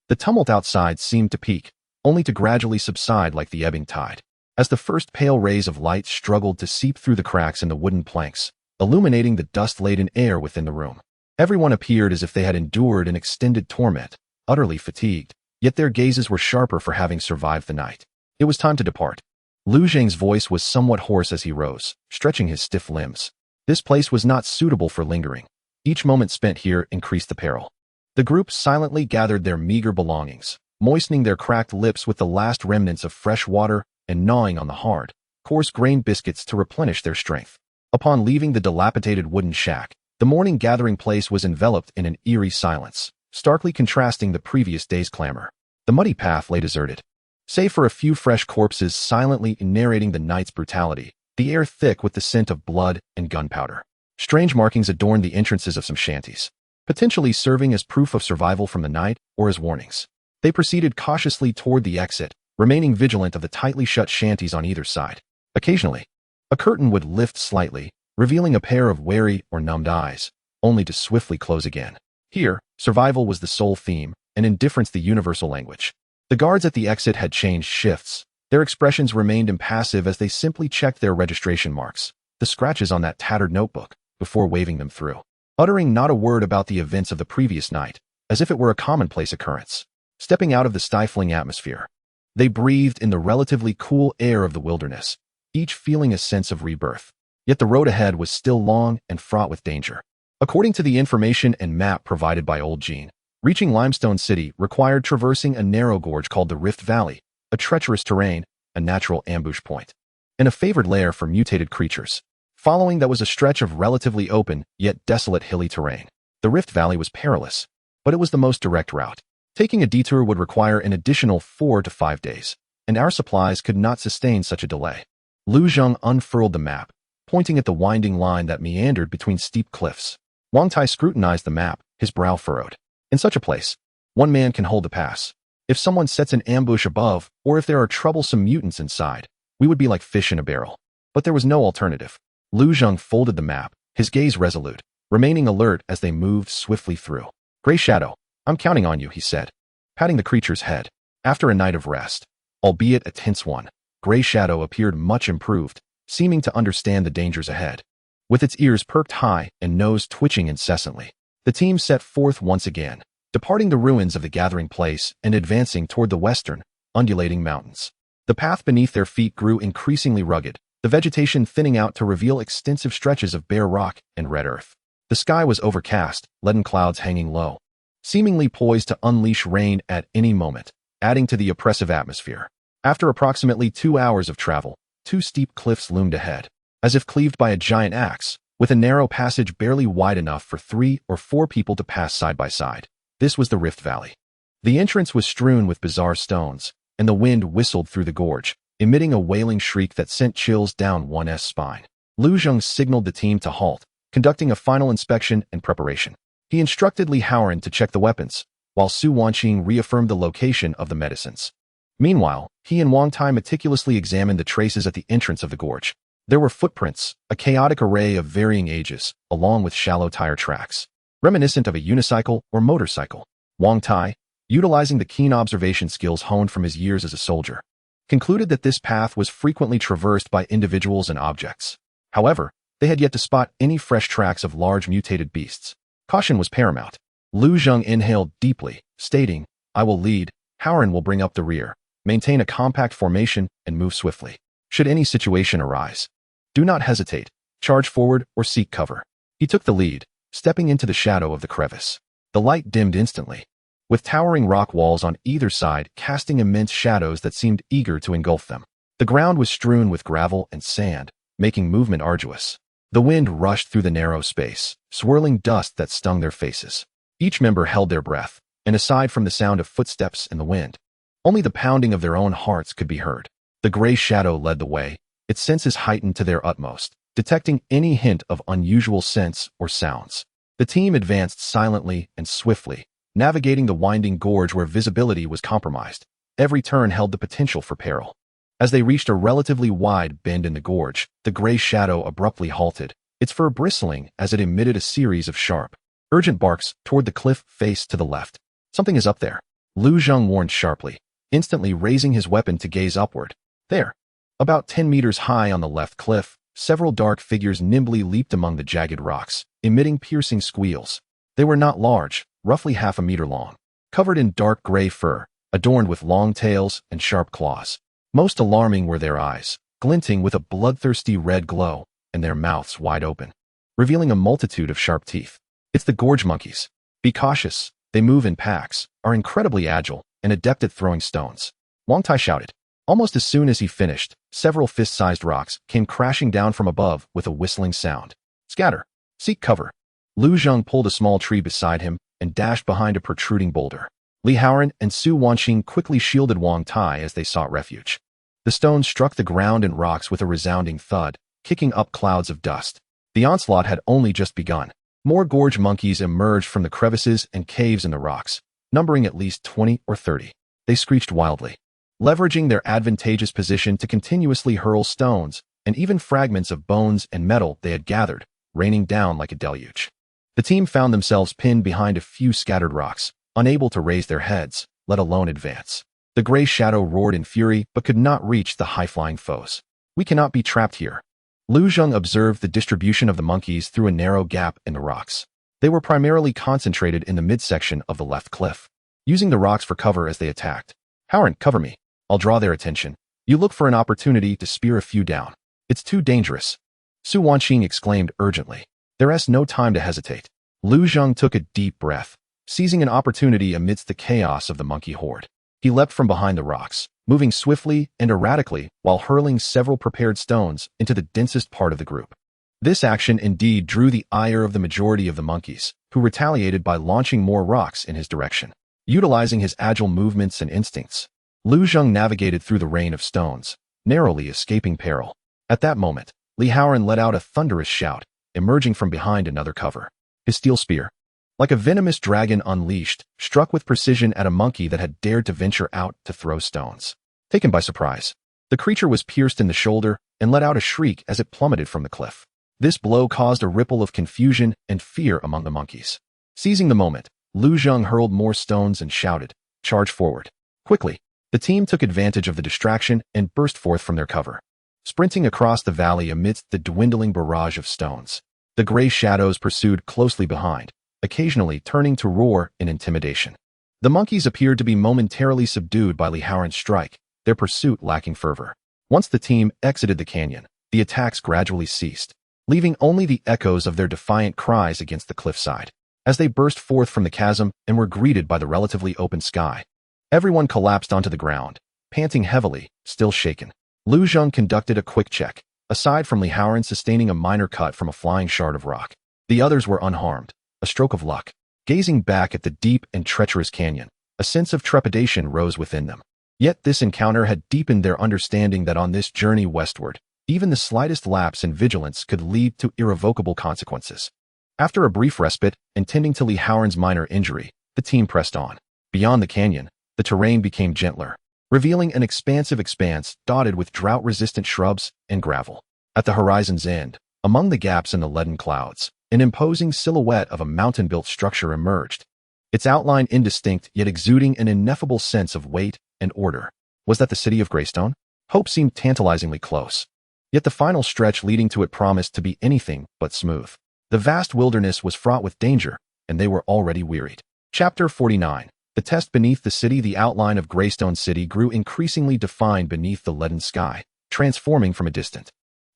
the tumult outside seemed to peak, only to gradually subside like the ebbing tide. As the first pale rays of light struggled to seep through the cracks in the wooden planks, illuminating the dust-laden air within the room, everyone appeared as if they had endured an extended torment, utterly fatigued, yet their gazes were sharper for having survived the night. It was time to depart. Lu Zheng's voice was somewhat hoarse as he rose, stretching his stiff limbs. This place was not suitable for lingering. Each moment spent here increased the peril. The group silently gathered their meager belongings, moistening their cracked lips with the last remnants of fresh water and gnawing on the hard, coarse-grained biscuits to replenish their strength. Upon leaving the dilapidated wooden shack, the morning gathering place was enveloped in an eerie silence, starkly contrasting the previous day's clamor. The muddy path lay deserted. Save for a few fresh corpses silently narrating the night's brutality, the air thick with the scent of blood and gunpowder. Strange markings adorned the entrances of some shanties, potentially serving as proof of survival from the night or as warnings. They proceeded cautiously toward the exit, remaining vigilant of the tightly shut shanties on either side. Occasionally, a curtain would lift slightly, revealing a pair of wary or numbed eyes, only to swiftly close again. Here, survival was the sole theme, and indifference the universal language. The guards at the exit had changed shifts. Their expressions remained impassive as they simply checked their registration marks, the scratches on that tattered notebook, before waving them through, uttering not a word about the events of the previous night, as if it were a commonplace occurrence. Stepping out of the stifling atmosphere, they breathed in the relatively cool air of the wilderness, each feeling a sense of rebirth. Yet the road ahead was still long and fraught with danger. According to the information and map provided by Old Gene, reaching Limestone City required traversing a narrow gorge called the Rift Valley, a treacherous terrain, a natural ambush point, and a favored lair for mutated creatures. Following that was a stretch of relatively open, yet desolate hilly terrain. The Rift Valley was perilous, but it was the most direct route. Taking a detour would require an additional 4 to 5 days, and our supplies could not sustain such a delay. Lu Zheng unfurled the map, pointing at the winding line that meandered between steep cliffs. Wang Tai scrutinized the map, his brow furrowed. In such a place, one man can hold the pass. If someone sets an ambush above, or if there are troublesome mutants inside, we would be like fish in a barrel. But there was no alternative. Lu Zheng folded the map, his gaze resolute, remaining alert as they moved swiftly through. Gray Shadow, I'm counting on you, he said, patting the creature's head. After a night of rest, albeit a tense one, Gray Shadow appeared much improved, seeming to understand the dangers ahead. With its ears perked high and nose twitching incessantly, the team set forth once again, departing the ruins of the gathering place and advancing toward the western, undulating mountains. The path beneath their feet grew increasingly rugged, the vegetation thinning out to reveal extensive stretches of bare rock and red earth. The sky was overcast, leaden clouds hanging low, seemingly poised to unleash rain at any moment, adding to the oppressive atmosphere. After approximately 2 hours of travel, 2 steep cliffs loomed ahead, as if cleaved by a giant axe, with a narrow passage barely wide enough for 3 or 4 people to pass side by side. This was the Rift Valley. The entrance was strewn with bizarre stones, and the wind whistled through the gorge, emitting a wailing shriek that sent chills down one's spine. Lu Zheng signaled the team to halt, conducting a final inspection and preparation. He instructed Li Haoran to check the weapons, while Su Wanqing reaffirmed the location of the medicines. Meanwhile, he and Wang Tai meticulously examined the traces at the entrance of the gorge. There were footprints, a chaotic array of varying ages, along with shallow tire tracks, reminiscent of a unicycle or motorcycle. Wang Tai, utilizing the keen observation skills honed from his years as a soldier, concluded that this path was frequently traversed by individuals and objects. However, they had yet to spot any fresh tracks of large mutated beasts. Caution was paramount. Lu Zheng inhaled deeply, stating, I will lead, Haoran will bring up the rear. Maintain a compact formation and move swiftly. Should any situation arise, do not hesitate, charge forward or seek cover. He took the lead, stepping into the shadow of the crevice. The light dimmed instantly, with towering rock walls on either side casting immense shadows that seemed eager to engulf them. The ground was strewn with gravel and sand, making movement arduous. The wind rushed through the narrow space, swirling dust that stung their faces. Each member held their breath, and aside from the sound of footsteps and the wind, only the pounding of their own hearts could be heard. The Gray Shadow led the way, its senses heightened to their utmost, detecting any hint of unusual scents or sounds. The team advanced silently and swiftly, navigating the winding gorge where visibility was compromised. Every turn held the potential for peril. As they reached a relatively wide bend in the gorge, the Gray Shadow abruptly halted, its fur bristling as it emitted a series of sharp, urgent barks toward the cliff face to the left. Something is up there, Lu Zheng warned sharply, instantly raising his weapon to gaze upward. There, about 10 meters high on the left cliff, several dark figures nimbly leaped among the jagged rocks, emitting piercing squeals. They were not large, roughly half a meter long, covered in dark gray fur, adorned with long tails and sharp claws. Most alarming were their eyes, glinting with a bloodthirsty red glow, and their mouths wide open, revealing a multitude of sharp teeth. It's the gorge monkeys. Be cautious, they move in packs, are incredibly agile, and adept at throwing stones. Wang Tai shouted. Almost as soon as he finished, several fist-sized rocks came crashing down from above with a whistling sound. Scatter. Seek cover. Lu Zheng pulled a small tree beside him and dashed behind a protruding boulder. Li Haoran and Su Wanqing quickly shielded Wang Tai as they sought refuge. The stones struck the ground and rocks with a resounding thud, kicking up clouds of dust. The onslaught had only just begun. More gorge monkeys emerged from the crevices and caves in the rocks, numbering at least 20 or 30. They screeched wildly, leveraging their advantageous position to continuously hurl stones and even fragments of bones and metal they had gathered, raining down like a deluge. The team found themselves pinned behind a few scattered rocks, unable to raise their heads, let alone advance. The gray shadow roared in fury but could not reach the high-flying foes. We cannot be trapped here. Lu Zheng observed the distribution of the monkeys through a narrow gap in the rocks. They were primarily concentrated in the midsection of the left cliff, using the rocks for cover as they attacked. Haoran, cover me. I'll draw their attention. You look for an opportunity to spear a few down. It's too dangerous. Su Wanqing exclaimed urgently. There is no time to hesitate. Lu Zheng took a deep breath, seizing an opportunity amidst the chaos of the monkey horde. He leapt from behind the rocks, moving swiftly and erratically while hurling several prepared stones into the densest part of the group. This action indeed drew the ire of the majority of the monkeys, who retaliated by launching more rocks in his direction. Utilizing his agile movements and instincts, Lu Zheng navigated through the rain of stones, narrowly escaping peril. At that moment, Li Haoran let out a thunderous shout, emerging from behind another cover. His steel spear, like a venomous dragon unleashed, struck with precision at a monkey that had dared to venture out to throw stones. Taken by surprise, the creature was pierced in the shoulder and let out a shriek as it plummeted from the cliff. This blow caused a ripple of confusion and fear among the monkeys. Seizing the moment, Lu Zheng hurled more stones and shouted, "Charge forward." Quickly, the team took advantage of the distraction and burst forth from their cover, sprinting across the valley amidst the dwindling barrage of stones. The gray shadows pursued closely behind, occasionally turning to roar in intimidation. The monkeys appeared to be momentarily subdued by Li Haoran's strike, their pursuit lacking fervor. Once the team exited the canyon, the attacks gradually ceased, leaving only the echoes of their defiant cries against the cliffside. As they burst forth from the chasm and were greeted by the relatively open sky, everyone collapsed onto the ground, panting heavily, still shaken. Lu Zheng conducted a quick check. Aside from Li Haoran sustaining a minor cut from a flying shard of rock, the others were unharmed, a stroke of luck. Gazing back at the deep and treacherous canyon, a sense of trepidation rose within them. Yet this encounter had deepened their understanding that on this journey westward, even the slightest lapse in vigilance could lead to irrevocable consequences. After a brief respite and tending to Li Haoran's minor injury, the team pressed on. Beyond the canyon, the terrain became gentler, revealing an expansive expanse dotted with drought-resistant shrubs and gravel. At the horizon's end, among the gaps in the leaden clouds, an imposing silhouette of a mountain-built structure emerged, its outline indistinct yet exuding an ineffable sense of weight and order. Was that the city of Greystone? Hope seemed tantalizingly close, yet the final stretch leading to it promised to be anything but smooth. The vast wilderness was fraught with danger, and they were already wearied. Chapter 49. The test beneath the city. The outline of Greystone City grew increasingly defined beneath the leaden sky, transforming from a distant,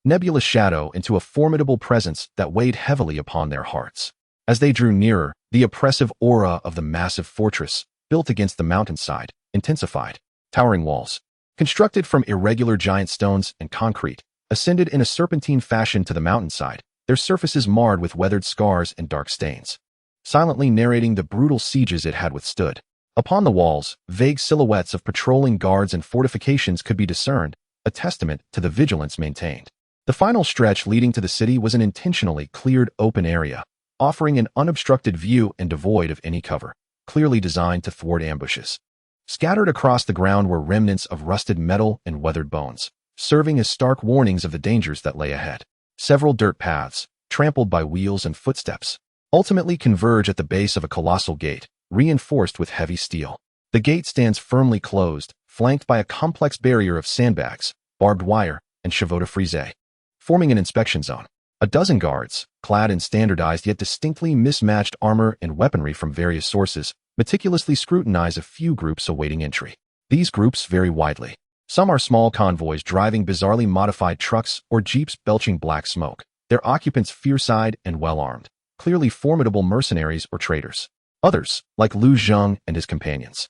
nebulous shadow into a formidable presence that weighed heavily upon their hearts. As they drew nearer, the oppressive aura of the massive fortress, built against the mountainside, intensified. Towering walls, constructed from irregular giant stones and concrete, ascended in a serpentine fashion to the mountainside, their surfaces marred with weathered scars and dark stains, silently narrating the brutal sieges it had withstood. Upon the walls, vague silhouettes of patrolling guards and fortifications could be discerned, a testament to the vigilance maintained. The final stretch leading to the city was an intentionally cleared open area, offering an unobstructed view and devoid of any cover, clearly designed to thwart ambushes. Scattered across the ground were remnants of rusted metal and weathered bones, serving as stark warnings of the dangers that lay ahead. Several dirt paths, trampled by wheels and footsteps, ultimately converge at the base of a colossal gate, reinforced with heavy steel. The gate stands firmly closed, flanked by a complex barrier of sandbags, barbed wire, and chevaux de frise, forming an inspection zone. A dozen guards, clad in standardized yet distinctly mismatched armor and weaponry from various sources, meticulously scrutinize a few groups awaiting entry. These groups vary widely. Some are small convoys driving bizarrely modified trucks or jeeps belching black smoke, their occupants fierce-eyed and well-armed, clearly formidable mercenaries or traders. Others, like Lu Zheng and his companions,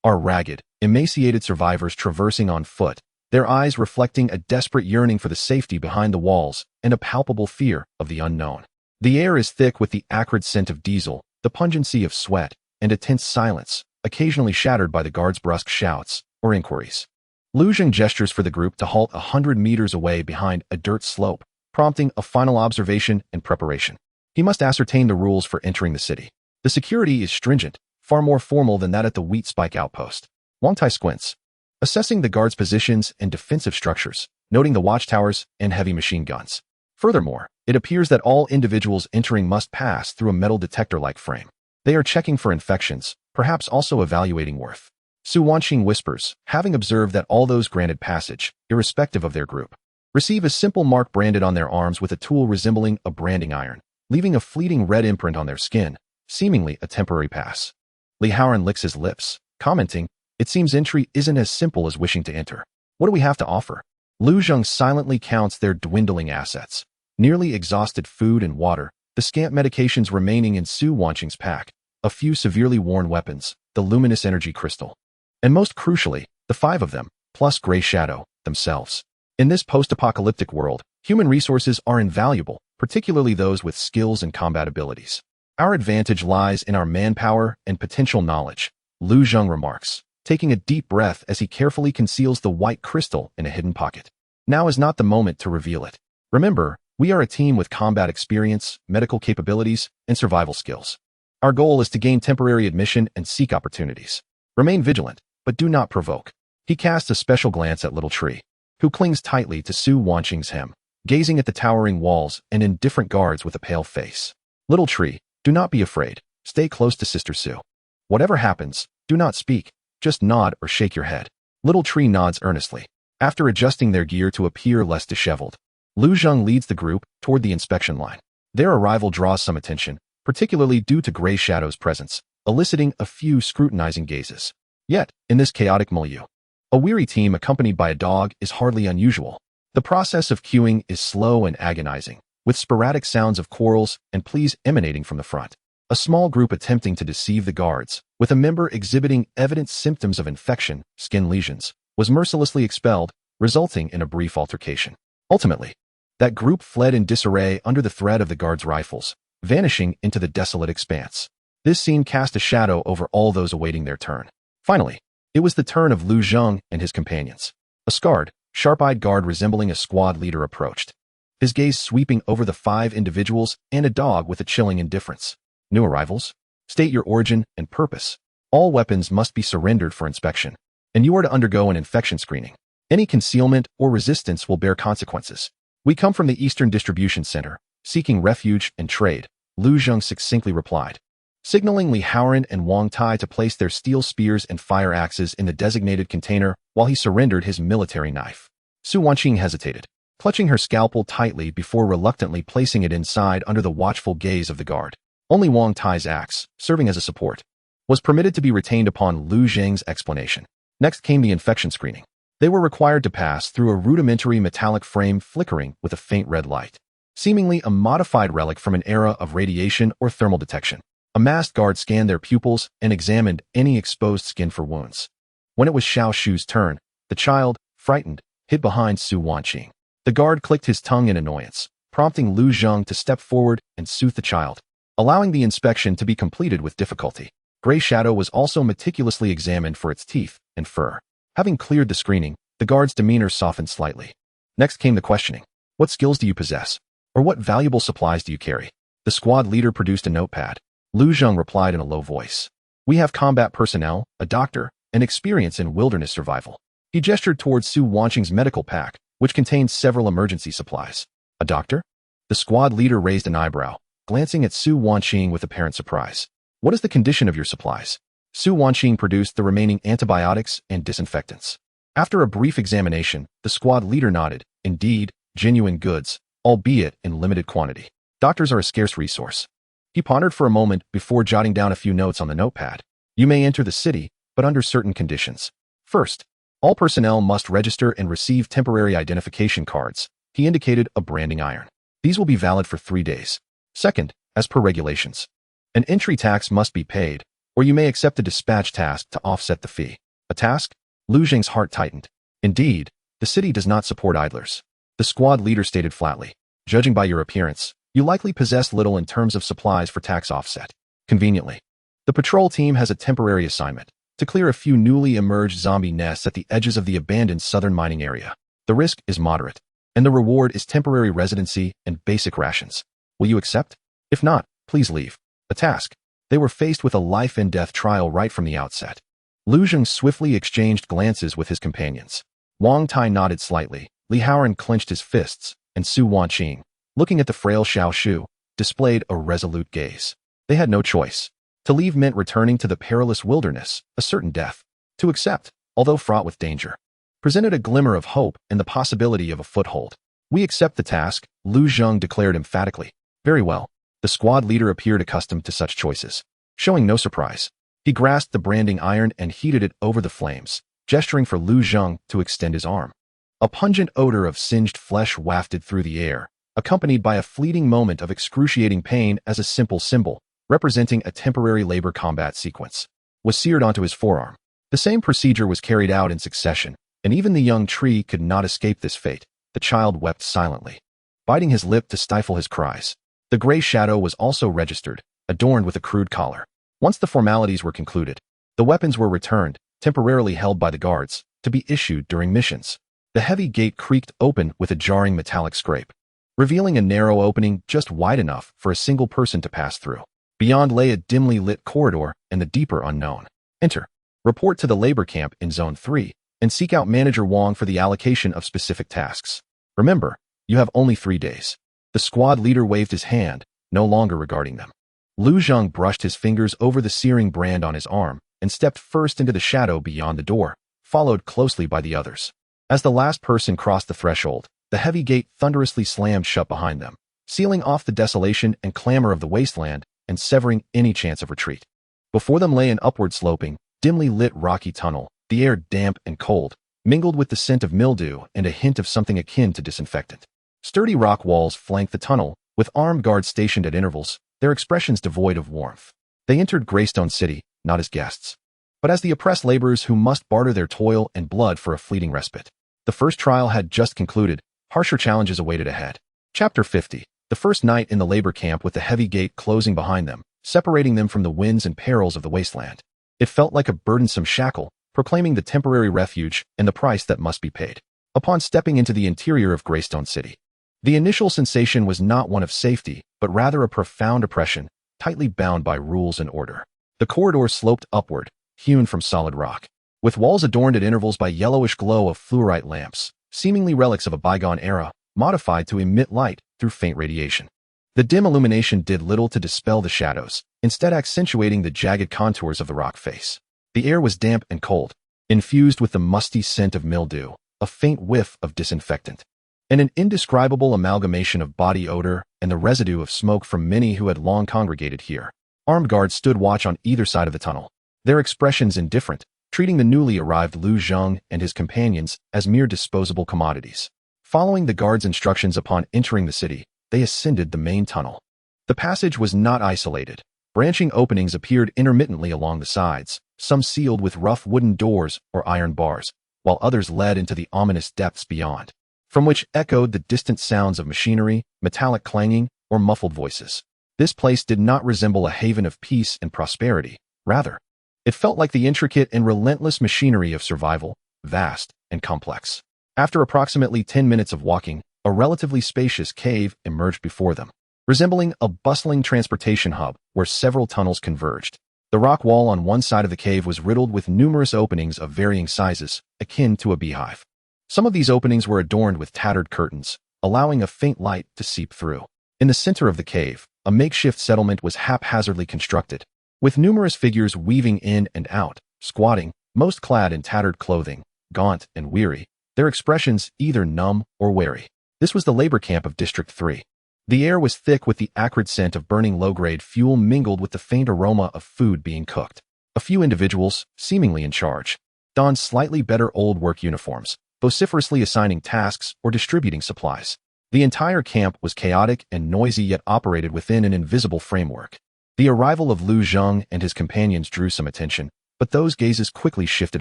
are ragged, emaciated survivors traversing on foot, their eyes reflecting a desperate yearning for the safety behind the walls and a palpable fear of the unknown. The air is thick with the acrid scent of diesel, the pungency of sweat, and a tense silence, occasionally shattered by the guards' brusque shouts or inquiries. Lu Zheng gestures for the group to halt 100 meters away behind a dirt slope, prompting a final observation and preparation. He must ascertain the rules for entering the city. The security is stringent, far more formal than that at the Wheat Spike outpost. Wang Tai squints, assessing the guards' positions and defensive structures, noting the watchtowers and heavy machine guns. Furthermore, it appears that all individuals entering must pass through a metal detector-like frame. They are checking for infections, perhaps also evaluating worth. Su Wanqing whispers, having observed that all those granted passage, irrespective of their group, receive a simple mark branded on their arms with a tool resembling a branding iron, leaving a fleeting red imprint on their skin, seemingly a temporary pass. Li Haoran licks his lips, commenting, "It seems entry isn't as simple as wishing to enter. What do we have to offer?" Lu Zheng silently counts their dwindling assets. Nearly exhausted food and water, the scant medications remaining in Su Wanqing's pack, a few severely worn weapons, the luminous energy crystal. And most crucially, the 5 of them, plus Grey Shadow, themselves. In this post-apocalyptic world, human resources are invaluable, particularly those with skills and combat abilities. Our advantage lies in our manpower and potential knowledge, Lu Zheng remarks, taking a deep breath as he carefully conceals the white crystal in a hidden pocket. Now is not the moment to reveal it. Remember, we are a team with combat experience, medical capabilities, and survival skills. Our goal is to gain temporary admission and seek opportunities. Remain vigilant, but do not provoke. He casts a special glance at Little Tree, who clings tightly to Su Wanqing's hem, gazing at the towering walls and indifferent guards with a pale face. Little Tree, do not be afraid. Stay close to Sister Su. Whatever happens, do not speak. Just nod or shake your head. Little Tree nods earnestly. After adjusting their gear to appear less disheveled, Lu Zheng leads the group toward the inspection line. Their arrival draws some attention, particularly due to Grey Shadow's presence, eliciting a few scrutinizing gazes. Yet, in this chaotic milieu, a weary team accompanied by a dog is hardly unusual. The process of queuing is slow and agonizing, with sporadic sounds of quarrels and pleas emanating from the front. A small group attempting to deceive the guards, with a member exhibiting evident symptoms of infection, skin lesions, was mercilessly expelled, resulting in a brief altercation. Ultimately, that group fled in disarray under the threat of the guards' rifles, vanishing into the desolate expanse. This scene cast a shadow over all those awaiting their turn. Finally, it was the turn of Lu Zheng and his companions. A scarred, sharp-eyed guard resembling a squad leader approached, his gaze sweeping over the 5 individuals and a dog with a chilling indifference. New arrivals? State your origin and purpose. All weapons must be surrendered for inspection, and you are to undergo an infection screening. Any concealment or resistance will bear consequences. We come from the Eastern Distribution Center, seeking refuge and trade, Lu Zheng succinctly replied, signaling Li Haoran and Wang Tai to place their steel spears and fire axes in the designated container while he surrendered his military knife. Su Wanqing hesitated, clutching her scalpel tightly before reluctantly placing it inside under the watchful gaze of the guard. Only Wang Tai's axe, serving as a support, was permitted to be retained upon Lu Zheng's explanation. Next came the infection screening. They were required to pass through a rudimentary metallic frame flickering with a faint red light, seemingly a modified relic from an era of radiation or thermal detection. A masked guard scanned their pupils and examined any exposed skin for wounds. When it was Xiao Shu's turn, the child, frightened, hid behind Su Wanqing. The guard clicked his tongue in annoyance, prompting Lu Zheng to step forward and soothe the child, allowing the inspection to be completed with difficulty. Grey Shadow was also meticulously examined for its teeth and fur. Having cleared the screening, the guard's demeanor softened slightly. Next came the questioning. What skills do you possess? Or what valuable supplies do you carry? The squad leader produced a notepad. Lu Zheng replied in a low voice. We have combat personnel, a doctor, and experience in wilderness survival. He gestured towards Su Wanqing's medical pack, which contained several emergency supplies. A doctor? The squad leader raised an eyebrow, glancing at Su Wanqing with apparent surprise. What is the condition of your supplies? Su Wanqing produced the remaining antibiotics and disinfectants. After a brief examination, the squad leader nodded. Indeed, genuine goods, albeit in limited quantity. Doctors are a scarce resource. He pondered for a moment before jotting down a few notes on the notepad. You may enter the city, but under certain conditions. First, all personnel must register and receive temporary identification cards. He indicated a branding iron. These will be valid for 3 days. Second, as per regulations, an entry tax must be paid, or you may accept a dispatch task to offset the fee. A task? Lu Zheng's heart tightened. Indeed, the city does not support idlers. The squad leader stated flatly. Judging by your appearance, you likely possess little in terms of supplies for tax offset. Conveniently, the patrol team has a temporary assignment to clear a few newly emerged zombie nests at the edges of the abandoned southern mining area. The risk is moderate, and the reward is temporary residency and basic rations. Will you accept? If not, please leave. A task. They were faced with a life-and-death trial right from the outset. Lu Zheng swiftly exchanged glances with his companions. Wang Tai nodded slightly, Li Haoran clenched his fists, and Su Wanqing, looking at the frail Xiao Shu, displayed a resolute gaze. They had no choice. To leave meant returning to the perilous wilderness, a certain death. To accept, although fraught with danger, presented a glimmer of hope and the possibility of a foothold. We accept the task, Lu Zheng declared emphatically. Very well. The squad leader appeared accustomed to such choices. Showing no surprise, he grasped the branding iron and heated it over the flames, gesturing for Lu Zheng to extend his arm. A pungent odor of singed flesh wafted through the air, accompanied by a fleeting moment of excruciating pain as a simple symbol, representing a temporary labor combat sequence, was seared onto his forearm. The same procedure was carried out in succession, and even the young tree could not escape this fate. The child wept silently, biting his lip to stifle his cries. The gray shadow was also registered, adorned with a crude collar. Once the formalities were concluded, the weapons were returned, temporarily held by the guards, to be issued during missions. The heavy gate creaked open with a jarring metallic scrape, revealing a narrow opening just wide enough for a single person to pass through. Beyond lay a dimly lit corridor and the deeper unknown. Enter. Report to the labor camp in Zone 3 and seek out Manager Wang for the allocation of specific tasks. Remember, you have only 3 days. The squad leader waved his hand, no longer regarding them. Lu Zheng brushed his fingers over the searing brand on his arm and stepped first into the shadow beyond the door, followed closely by the others. As the last person crossed the threshold, the heavy gate thunderously slammed shut behind them, sealing off the desolation and clamor of the wasteland and severing any chance of retreat. Before them lay an upward-sloping, dimly lit rocky tunnel, the air damp and cold, mingled with the scent of mildew and a hint of something akin to disinfectant. Sturdy rock walls flanked the tunnel, with armed guards stationed at intervals, their expressions devoid of warmth. They entered Greystone City, not as guests, but as the oppressed laborers who must barter their toil and blood for a fleeting respite. The first trial had just concluded, harsher challenges awaited ahead. Chapter 50. The first night in the labor camp with the heavy gate closing behind them, separating them from the winds and perils of the wasteland. It felt like a burdensome shackle, proclaiming the temporary refuge and the price that must be paid. Upon stepping into the interior of Greystone City, the initial sensation was not one of safety, but rather a profound oppression, tightly bound by rules and order. The corridor sloped upward, hewn from solid rock, with walls adorned at intervals by yellowish glow of fluorite lamps, seemingly relics of a bygone era, modified to emit light through faint radiation. The dim illumination did little to dispel the shadows, instead accentuating the jagged contours of the rock face. The air was damp and cold, infused with the musty scent of mildew, a faint whiff of disinfectant, and an indescribable amalgamation of body odor and the residue of smoke from many who had long congregated here. Armed guards stood watch on either side of the tunnel, their expressions indifferent, treating the newly arrived Lu Zheng and his companions as mere disposable commodities. Following the guards' instructions upon entering the city, they ascended the main tunnel. The passage was not isolated. Branching openings appeared intermittently along the sides, some sealed with rough wooden doors or iron bars, while others led into the ominous depths beyond, from which echoed the distant sounds of machinery, metallic clanging, or muffled voices. This place did not resemble a haven of peace and prosperity. Rather, it felt like the intricate and relentless machinery of survival, vast and complex. After approximately 10 minutes of walking, a relatively spacious cave emerged before them, resembling a bustling transportation hub where several tunnels converged. The rock wall on one side of the cave was riddled with numerous openings of varying sizes, akin to a beehive. Some of these openings were adorned with tattered curtains, allowing a faint light to seep through. In the center of the cave, a makeshift settlement was haphazardly constructed, with numerous figures weaving in and out, squatting, most clad in tattered clothing, gaunt and weary, their expressions either numb or wary. This was the labor camp of District 3. The air was thick with the acrid scent of burning low-grade fuel mingled with the faint aroma of food being cooked. A few individuals, seemingly in charge, donned slightly better old work uniforms, vociferously assigning tasks or distributing supplies. The entire camp was chaotic and noisy yet operated within an invisible framework. The arrival of Lu Zheng and his companions drew some attention, but those gazes quickly shifted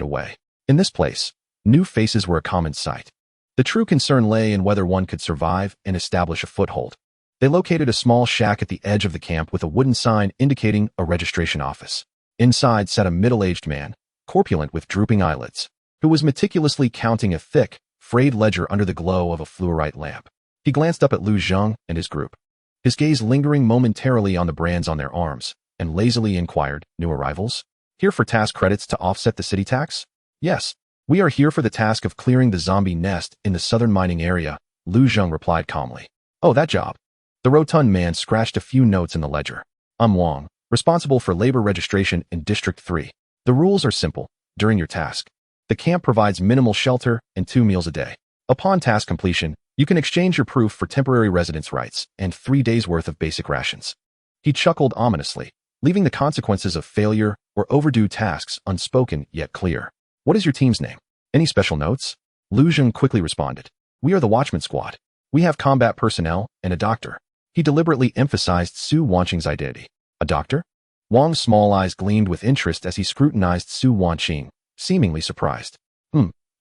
away. In this place, new faces were a common sight. The true concern lay in whether one could survive and establish a foothold. They located a small shack at the edge of the camp with a wooden sign indicating a registration office. Inside sat a middle-aged man, corpulent with drooping eyelids, who was meticulously counting a thick, frayed ledger under the glow of a fluorite lamp. He glanced up at Lu Zheng and his group, his gaze lingering momentarily on the brands on their arms, and lazily inquired, "New arrivals? Here for task credits to offset the city tax?" "Yes, we are here for the task of clearing the zombie nest in the southern mining area," Lu Zheng replied calmly. "Oh, that job." The rotund man scratched a few notes in the ledger. "I'm Wang, responsible for labor registration in District 3. The rules are simple. During your task, the camp provides minimal shelter and 2 meals a day. Upon task completion, you can exchange your proof for temporary residence rights and 3 days' worth of basic rations." He chuckled ominously, leaving the consequences of failure or overdue tasks unspoken yet clear. "What is your team's name? Any special notes?" Lu Zheng quickly responded. "We are the Watchman Squad. We have combat personnel and a doctor." He deliberately emphasized Su Wanqing's identity. "A doctor?" Wang's small eyes gleamed with interest as he scrutinized Su Wanqing, seemingly surprised.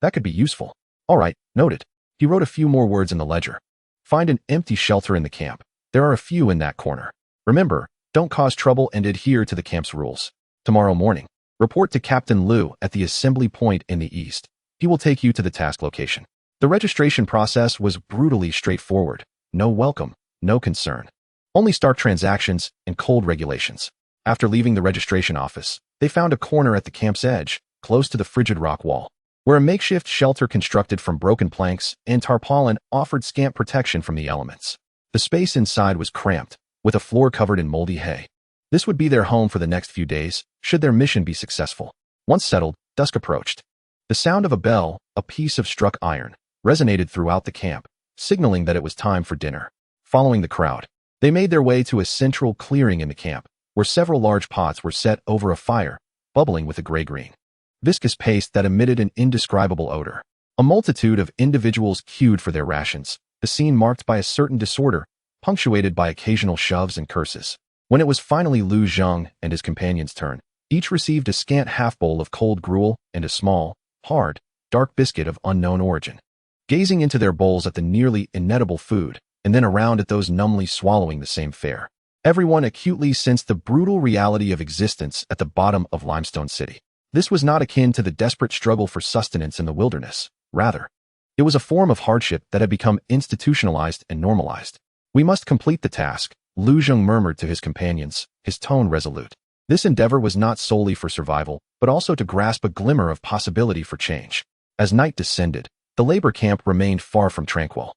That could be useful." "All right, noted." He wrote a few more words in the ledger. "Find an empty shelter in the camp. There are a few in that corner. Remember, don't cause trouble and adhere to the camp's rules. Tomorrow morning, report to Captain Liu at the assembly point in the east. He will take you to the task location." The registration process was brutally straightforward. No welcome, no concern. Only stark transactions and cold regulations. After leaving the registration office, they found a corner at the camp's edge, close to the frigid rock wall, where a makeshift shelter constructed from broken planks and tarpaulin offered scant protection from the elements. The space inside was cramped, with a floor covered in moldy hay. This would be their home for the next few days, should their mission be successful. Once settled, dusk approached. The sound of a bell, a piece of struck iron, resonated throughout the camp, signaling that it was time for dinner. Following the crowd, they made their way to a central clearing in the camp, where several large pots were set over a fire, bubbling with a gray-green, viscous paste that emitted an indescribable odor. A multitude of individuals queued for their rations, the scene marked by a certain disorder, punctuated by occasional shoves and curses. When it was finally Lu Zheng and his companion's turn, each received a scant half-bowl of cold gruel and a small, hard, dark biscuit of unknown origin. Gazing into their bowls at the nearly inedible food, and then around at those numbly swallowing the same fare, everyone acutely sensed the brutal reality of existence at the bottom of Limestone City. This was not akin to the desperate struggle for sustenance in the wilderness. Rather, it was a form of hardship that had become institutionalized and normalized. "We must complete the task," Lu Zheng murmured to his companions, his tone resolute. This endeavor was not solely for survival, but also to grasp a glimmer of possibility for change. As night descended, the labor camp remained far from tranquil.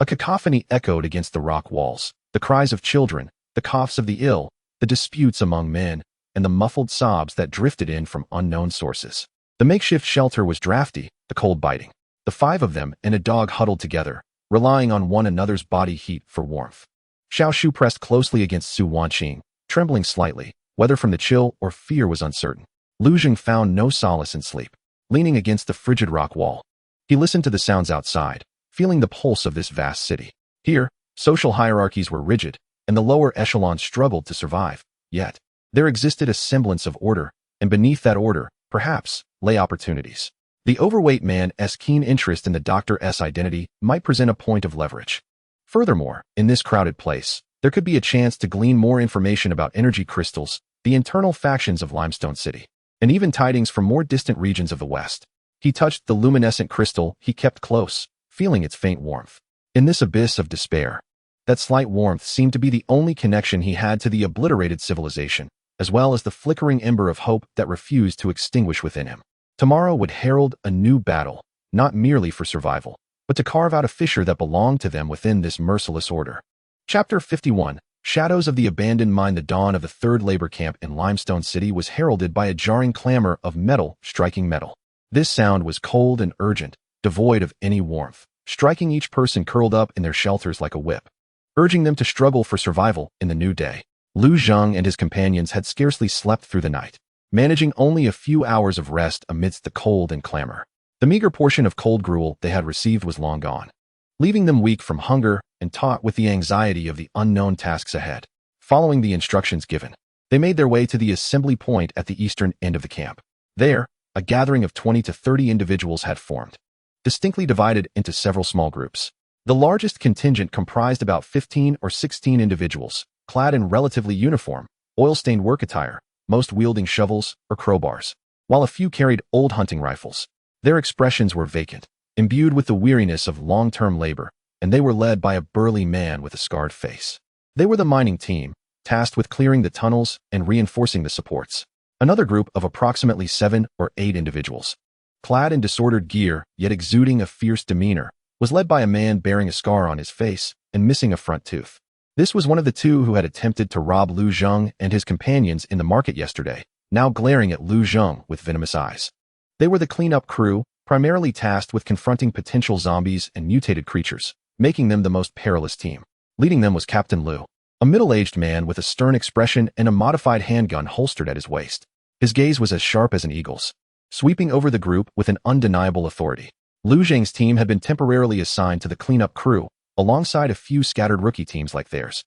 A cacophony echoed against the rock walls, the cries of children, the coughs of the ill, the disputes among men, and the muffled sobs that drifted in from unknown sources. The makeshift shelter was drafty, the cold biting. The 5 of them and a dog huddled together, relying on one another's body heat for warmth. Xiao Shu pressed closely against Su Wanqing, trembling slightly, whether from the chill or fear was uncertain. Lu Zheng found no solace in sleep. Leaning against the frigid rock wall, he listened to the sounds outside, feeling the pulse of this vast city. Here, social hierarchies were rigid, and the lower echelons struggled to survive. Yet, there existed a semblance of order, and beneath that order, perhaps, lay opportunities. The overweight man's keen interest in the doctor's identity might present a point of leverage. Furthermore, in this crowded place, there could be a chance to glean more information about energy crystals, the internal factions of Limestone City, and even tidings from more distant regions of the West. He touched the luminescent crystal he kept close, feeling its faint warmth. In this abyss of despair, that slight warmth seemed to be the only connection he had to the obliterated civilization, as well as the flickering ember of hope that refused to extinguish within him. Tomorrow would herald a new battle, not merely for survival, but to carve out a fissure that belonged to them within this merciless order. Chapter 51, Shadows of the Abandoned Mine. The dawn of the third labor camp in Limestone City was heralded by a jarring clamor of metal striking metal. This sound was cold and urgent, devoid of any warmth, striking each person curled up in their shelters like a whip, urging them to struggle for survival in the new day. Lu Zheng and his companions had scarcely slept through the night, managing only a few hours of rest amidst the cold and clamor. The meager portion of cold gruel they had received was long gone, leaving them weak from hunger and taut with the anxiety of the unknown tasks ahead. Following the instructions given, They made their way to the assembly point at the eastern end of the camp. There, a gathering of 20 to 30 individuals had formed, distinctly divided into several small groups. The largest contingent comprised about 15 or 16 individuals, clad in relatively uniform, oil-stained work attire, most wielding shovels or crowbars, while a few carried old hunting rifles. Their expressions were vacant, imbued with the weariness of long-term labor, and they were led by a burly man with a scarred face. They were the mining team, tasked with clearing the tunnels and reinforcing the supports. Another group of approximately 7 or 8 individuals, clad in disordered gear yet exuding a fierce demeanor, was led by a man bearing a scar on his face and missing a front tooth. This was one of the two who had attempted to rob Lu Zheng and his companions in the market yesterday, now glaring at Lu Zheng with venomous eyes. They were the cleanup crew, primarily tasked with confronting potential zombies and mutated creatures, making them the most perilous team. Leading them was Captain Lu, a middle-aged man with a stern expression and a modified handgun holstered at his waist. His gaze was as sharp as an eagle's, sweeping over the group with an undeniable authority. Lu Zheng's team had been temporarily assigned to the cleanup crew, alongside a few scattered rookie teams like theirs,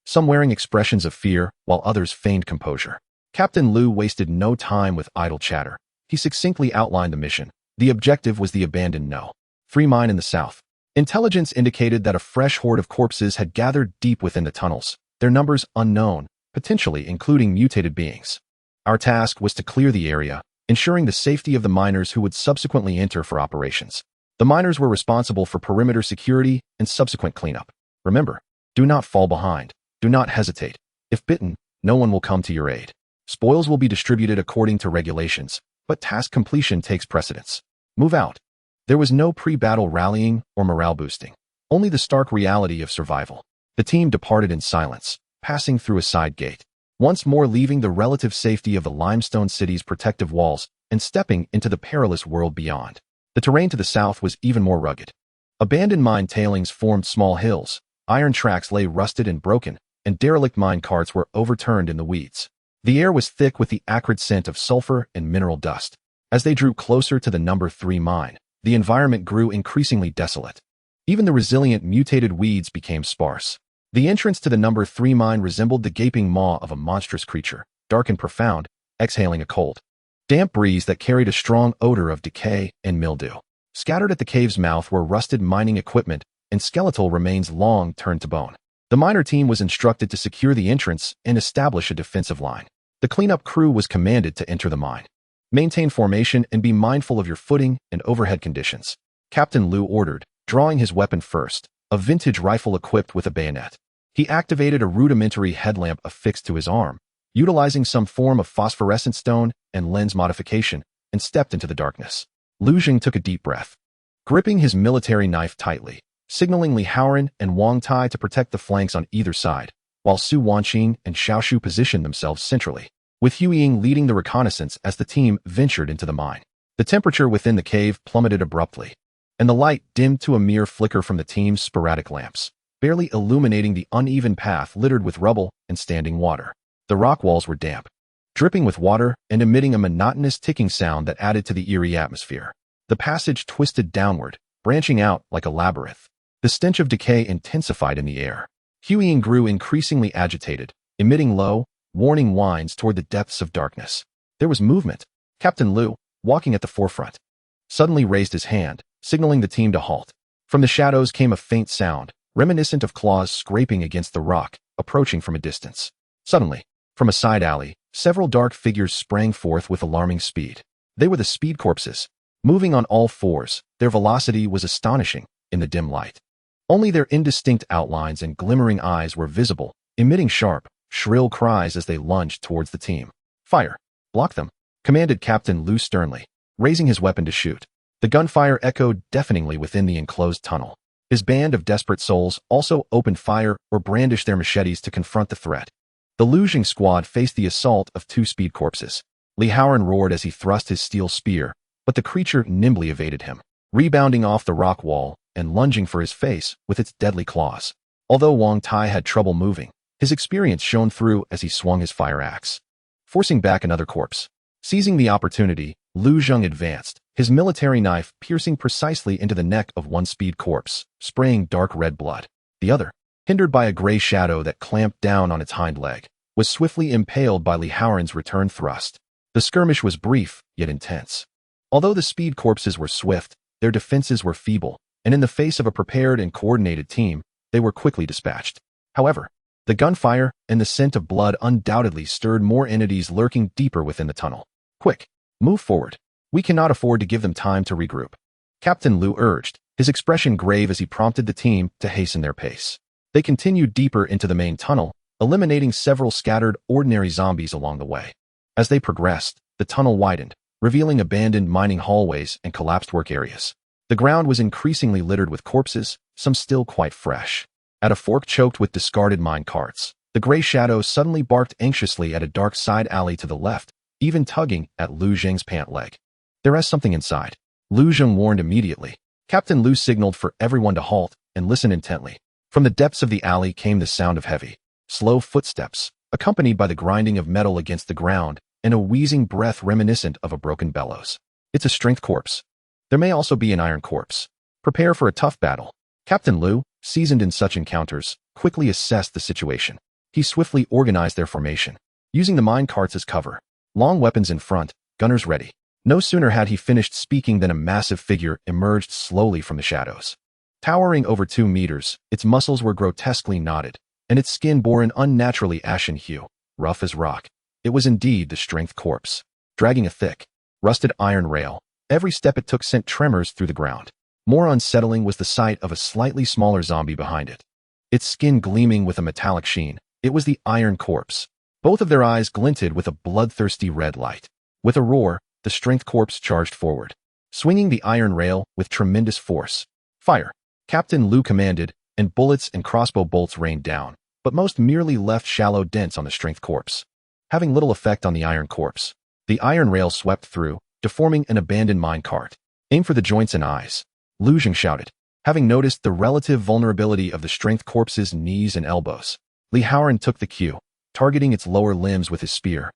some wearing expressions of fear while others feigned composure. Captain Lu wasted no time with idle chatter. He succinctly outlined the mission. The objective was the abandoned No. 3 mine in the south. Intelligence indicated that a fresh horde of corpses had gathered deep within the tunnels, their numbers unknown, potentially including mutated beings. Our task was to clear the area, ensuring the safety of the miners who would subsequently enter for operations. The miners were responsible for perimeter security and subsequent cleanup. Remember, do not fall behind. Do not hesitate. If bitten, no one will come to your aid. Spoils will be distributed according to regulations, but task completion takes precedence. Move out. There was no pre-battle rallying or morale boosting, only the stark reality of survival. The team departed in silence, passing through a side gate, once more leaving the relative safety of the limestone city's protective walls and stepping into the perilous world beyond. The terrain to the south was even more rugged. Abandoned mine tailings formed small hills, iron tracks lay rusted and broken, and derelict mine carts were overturned in the weeds. The air was thick with the acrid scent of sulfur and mineral dust. As they drew closer to the No. 3 mine, the environment grew increasingly desolate. Even the resilient mutated weeds became sparse. The entrance to the No. 3 mine resembled the gaping maw of a monstrous creature, dark and profound, exhaling a cold, damp breeze that carried a strong odor of decay and mildew. Scattered at the cave's mouth were rusted mining equipment and skeletal remains long turned to bone. The miner team was instructed to secure the entrance and establish a defensive line. The cleanup crew was commanded to enter the mine. Maintain formation and be mindful of your footing and overhead conditions. Captain Lu ordered, drawing his weapon first, a vintage rifle equipped with a bayonet. He activated a rudimentary headlamp affixed to his arm, utilizing some form of phosphorescent stone and lens modification, and stepped into the darkness. Lu Zheng took a deep breath, gripping his military knife tightly, signaling Li Haoran and Wang Tai to protect the flanks on either side, while Su Wanqing and Xiaoshu positioned themselves centrally, with Hu Ying leading the reconnaissance as the team ventured into the mine. The temperature within the cave plummeted abruptly, and the light dimmed to a mere flicker from the team's sporadic lamps, barely illuminating the uneven path littered with rubble and standing water. The rock walls were damp, dripping with water and emitting a monotonous ticking sound that added to the eerie atmosphere. The passage twisted downward, branching out like a labyrinth. The stench of decay intensified in the air. Hu Ying grew increasingly agitated, emitting low, warning whines toward the depths of darkness. There was movement. Captain Lu, walking at the forefront, suddenly raised his hand, signaling the team to halt. From the shadows came a faint sound, reminiscent of claws scraping against the rock, approaching from a distance. Suddenly, from a side alley, several dark figures sprang forth with alarming speed. They were the speed corpses. Moving on all fours, their velocity was astonishing in the dim light. Only their indistinct outlines and glimmering eyes were visible, emitting sharp, shrill cries as they lunged towards the team. Fire! Block them! Commanded Captain Lu sternly, raising his weapon to shoot. The gunfire echoed deafeningly within the enclosed tunnel. His band of desperate souls also opened fire or brandished their machetes to confront the threat. The Lu Zheng squad faced the assault of 2 speed corpses. Li Haoran roared as he thrust his steel spear, but the creature nimbly evaded him, rebounding off the rock wall and lunging for his face with its deadly claws. Although Wang Tai had trouble moving, his experience shone through as he swung his fire axe, forcing back another corpse. Seizing the opportunity, Lu Zheng advanced, his military knife piercing precisely into the neck of one speed corpse, spraying dark red blood. The other, hindered by a gray shadow that clamped down on its hind leg, was swiftly impaled by Li Haoran's return thrust. The skirmish was brief, yet intense. Although the speed corpses were swift, their defenses were feeble, and in the face of a prepared and coordinated team, they were quickly dispatched. However, the gunfire and the scent of blood undoubtedly stirred more entities lurking deeper within the tunnel. Quick, move forward. We cannot afford to give them time to regroup. Captain Liu urged, his expression grave as he prompted the team to hasten their pace. They continued deeper into the main tunnel, eliminating several scattered, ordinary zombies along the way. As they progressed, the tunnel widened, revealing abandoned mining hallways and collapsed work areas. The ground was increasingly littered with corpses, some still quite fresh. At a fork choked with discarded mine carts, the gray shadow suddenly barked anxiously at a dark side alley to the left, even tugging at Lu Zheng's pant leg. There is something inside, Lu Zheng warned immediately. Captain Liu signaled for everyone to halt and listen intently. From the depths of the alley came the sound of heavy, slow footsteps, accompanied by the grinding of metal against the ground and a wheezing breath reminiscent of a broken bellows. It's a strength corpse. There may also be an iron corpse. Prepare for a tough battle. Captain Liu, seasoned in such encounters, quickly assessed the situation. He swiftly organized their formation, using the mine carts as cover. Long weapons in front, gunners ready. No sooner had he finished speaking than a massive figure emerged slowly from the shadows. Towering over 2 meters, its muscles were grotesquely knotted, and its skin bore an unnaturally ashen hue, rough as rock. It was indeed the strength corpse. Dragging a thick, rusted iron rail, every step it took sent tremors through the ground. More unsettling was the sight of a slightly smaller zombie behind it. Its skin gleaming with a metallic sheen, it was the iron corpse. Both of their eyes glinted with a bloodthirsty red light. With a roar, the strength corpse charged forward, swinging the iron rail with tremendous force. Fire! Captain Liu commanded, and bullets and crossbow bolts rained down, but most merely left shallow dents on the strength corpse. Having little effect on the iron corpse, the iron rail swept through, deforming an abandoned mine cart. Aim for the joints and eyes, Lu Zheng shouted, having noticed the relative vulnerability of the strength corpse's knees and elbows. Li Haoran took the cue, targeting its lower limbs with his spear,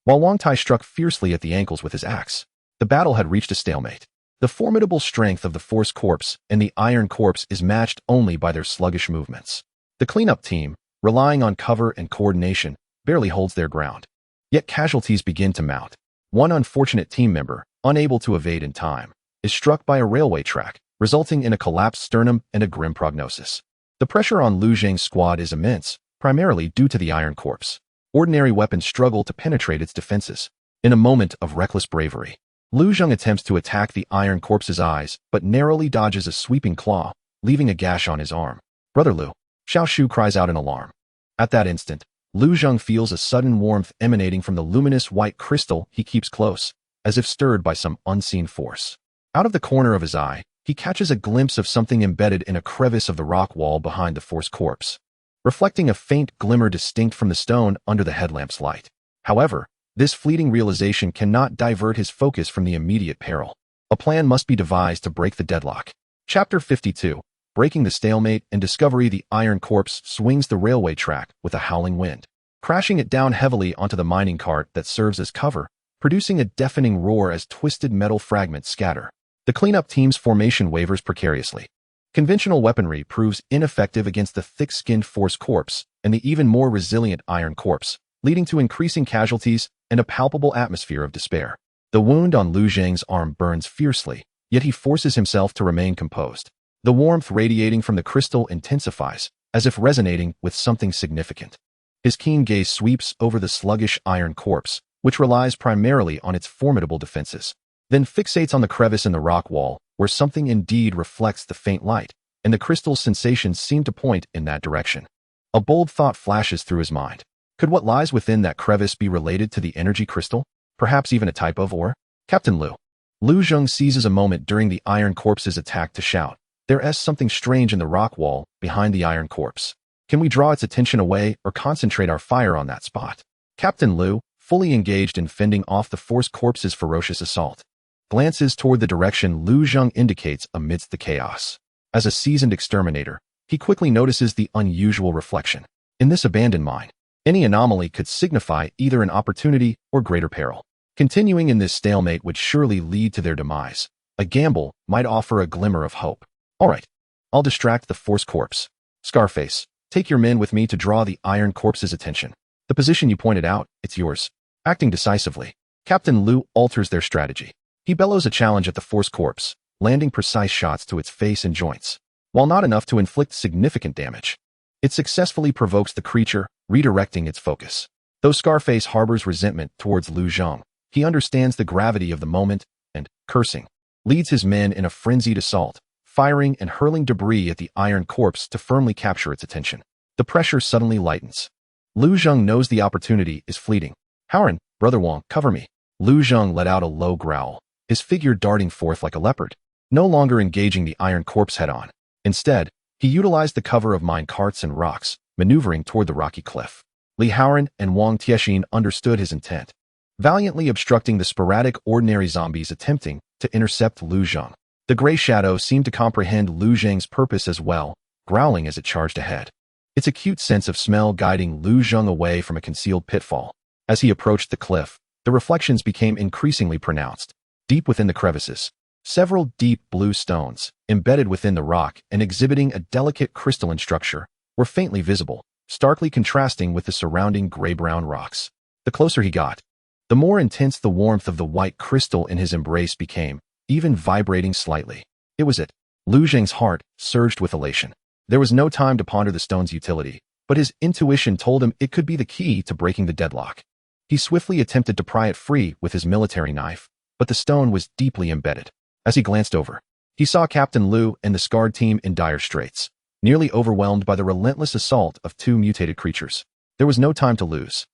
while Wang Tai struck fiercely at the ankles with his axe. The battle had reached a stalemate. The formidable strength of the force corpse and the iron corpse is matched only by their sluggish movements. The cleanup team, relying on cover and coordination, barely holds their ground. Yet casualties begin to mount. One unfortunate team member, unable to evade in time, is struck by a railway track, resulting in a collapsed sternum and a grim prognosis. The pressure on Lu Zheng's squad is immense, primarily due to the iron corpse. Ordinary weapons struggle to penetrate its defenses. In a moment of reckless bravery, Lu Zheng attempts to attack the iron corpse's eyes, but narrowly dodges a sweeping claw, leaving a gash on his arm. Brother Lu, Xiao Shu cries out in alarm. At that instant, Lu Zheng feels a sudden warmth emanating from the luminous white crystal he keeps close, as if stirred by some unseen force. Out of the corner of his eye, he catches a glimpse of something embedded in a crevice of the rock wall behind the force corpse, reflecting a faint glimmer distinct from the stone under the headlamp's light. However, this fleeting realization cannot divert his focus from the immediate peril. A plan must be devised to break the deadlock. Chapter 52. Breaking the stalemate and discovery. The iron corpse swings the railway track with a howling wind, crashing it down heavily onto the mining cart that serves as cover, producing a deafening roar as twisted metal fragments scatter. The cleanup team's formation wavers precariously. Conventional weaponry proves ineffective against the thick-skinned force corpse and the even more resilient iron corpse, leading to increasing casualties and a palpable atmosphere of despair. The wound on Lu Zheng's arm burns fiercely, yet he forces himself to remain composed. The warmth radiating from the crystal intensifies, as if resonating with something significant. His keen gaze sweeps over the sluggish iron corpse, which relies primarily on its formidable defenses, then fixates on the crevice in the rock wall, where something indeed reflects the faint light, and the crystal's sensations seem to point in that direction. A bold thought flashes through his mind. Could what lies within that crevice be related to the energy crystal? Perhaps even a type of ore? Captain Liu. Lu Zheng seizes a moment during the iron corpse's attack to shout, "There is something strange in the rock wall behind the iron corpse. Can we draw its attention away or concentrate our fire on that spot?" Captain Liu, fully engaged in fending off the force corpse's ferocious assault, glances toward the direction Lu Zheng indicates amidst the chaos. As a seasoned exterminator, he quickly notices the unusual reflection. In this abandoned mine, any anomaly could signify either an opportunity or greater peril. Continuing in this stalemate would surely lead to their demise. A gamble might offer a glimmer of hope. All right, I'll distract the force corpse. Scarface, take your men with me to draw the iron corpse's attention. The position you pointed out, it's yours. Acting decisively, Captain Liu alters their strategy. He bellows a challenge at the force corpse, landing precise shots to its face and joints. While not enough to inflict significant damage, it successfully provokes the creature, redirecting its focus. Though Scarface harbors resentment towards Lu Zhang, he understands the gravity of the moment and, cursing, leads his men in a frenzied assault, firing and hurling debris at the iron corpse to firmly capture its attention. The pressure suddenly lightens. Lu Zhang knows the opportunity is fleeting. Haoran, Brother Wang, cover me. Lu Zhang let out a low growl, his figure darting forth like a leopard, no longer engaging the iron corpse head-on. Instead, he utilized the cover of mine carts and rocks, maneuvering toward the rocky cliff. Li Haoran and Wang Tiexin understood his intent, valiantly obstructing the sporadic ordinary zombies attempting to intercept Lu Zhang. The gray shadow seemed to comprehend Lu Zhang's purpose as well, growling as it charged ahead, its acute sense of smell guiding Lu Zhang away from a concealed pitfall. As he approached the cliff, the reflections became increasingly pronounced. Deep within the crevices, several deep blue stones, embedded within the rock and exhibiting a delicate crystalline structure, were faintly visible, starkly contrasting with the surrounding gray-brown rocks. The closer he got, the more intense the warmth of the white crystal in his embrace became, even vibrating slightly. It was it. Lu Zhang's heart surged with elation. There was no time to ponder the stone's utility, but his intuition told him it could be the key to breaking the deadlock. He swiftly attempted to pry it free with his military knife, but the stone was deeply embedded. As he glanced over, he saw Captain Liu and the scarred team in dire straits, nearly overwhelmed by the relentless assault of two mutated creatures. There was no time to lose.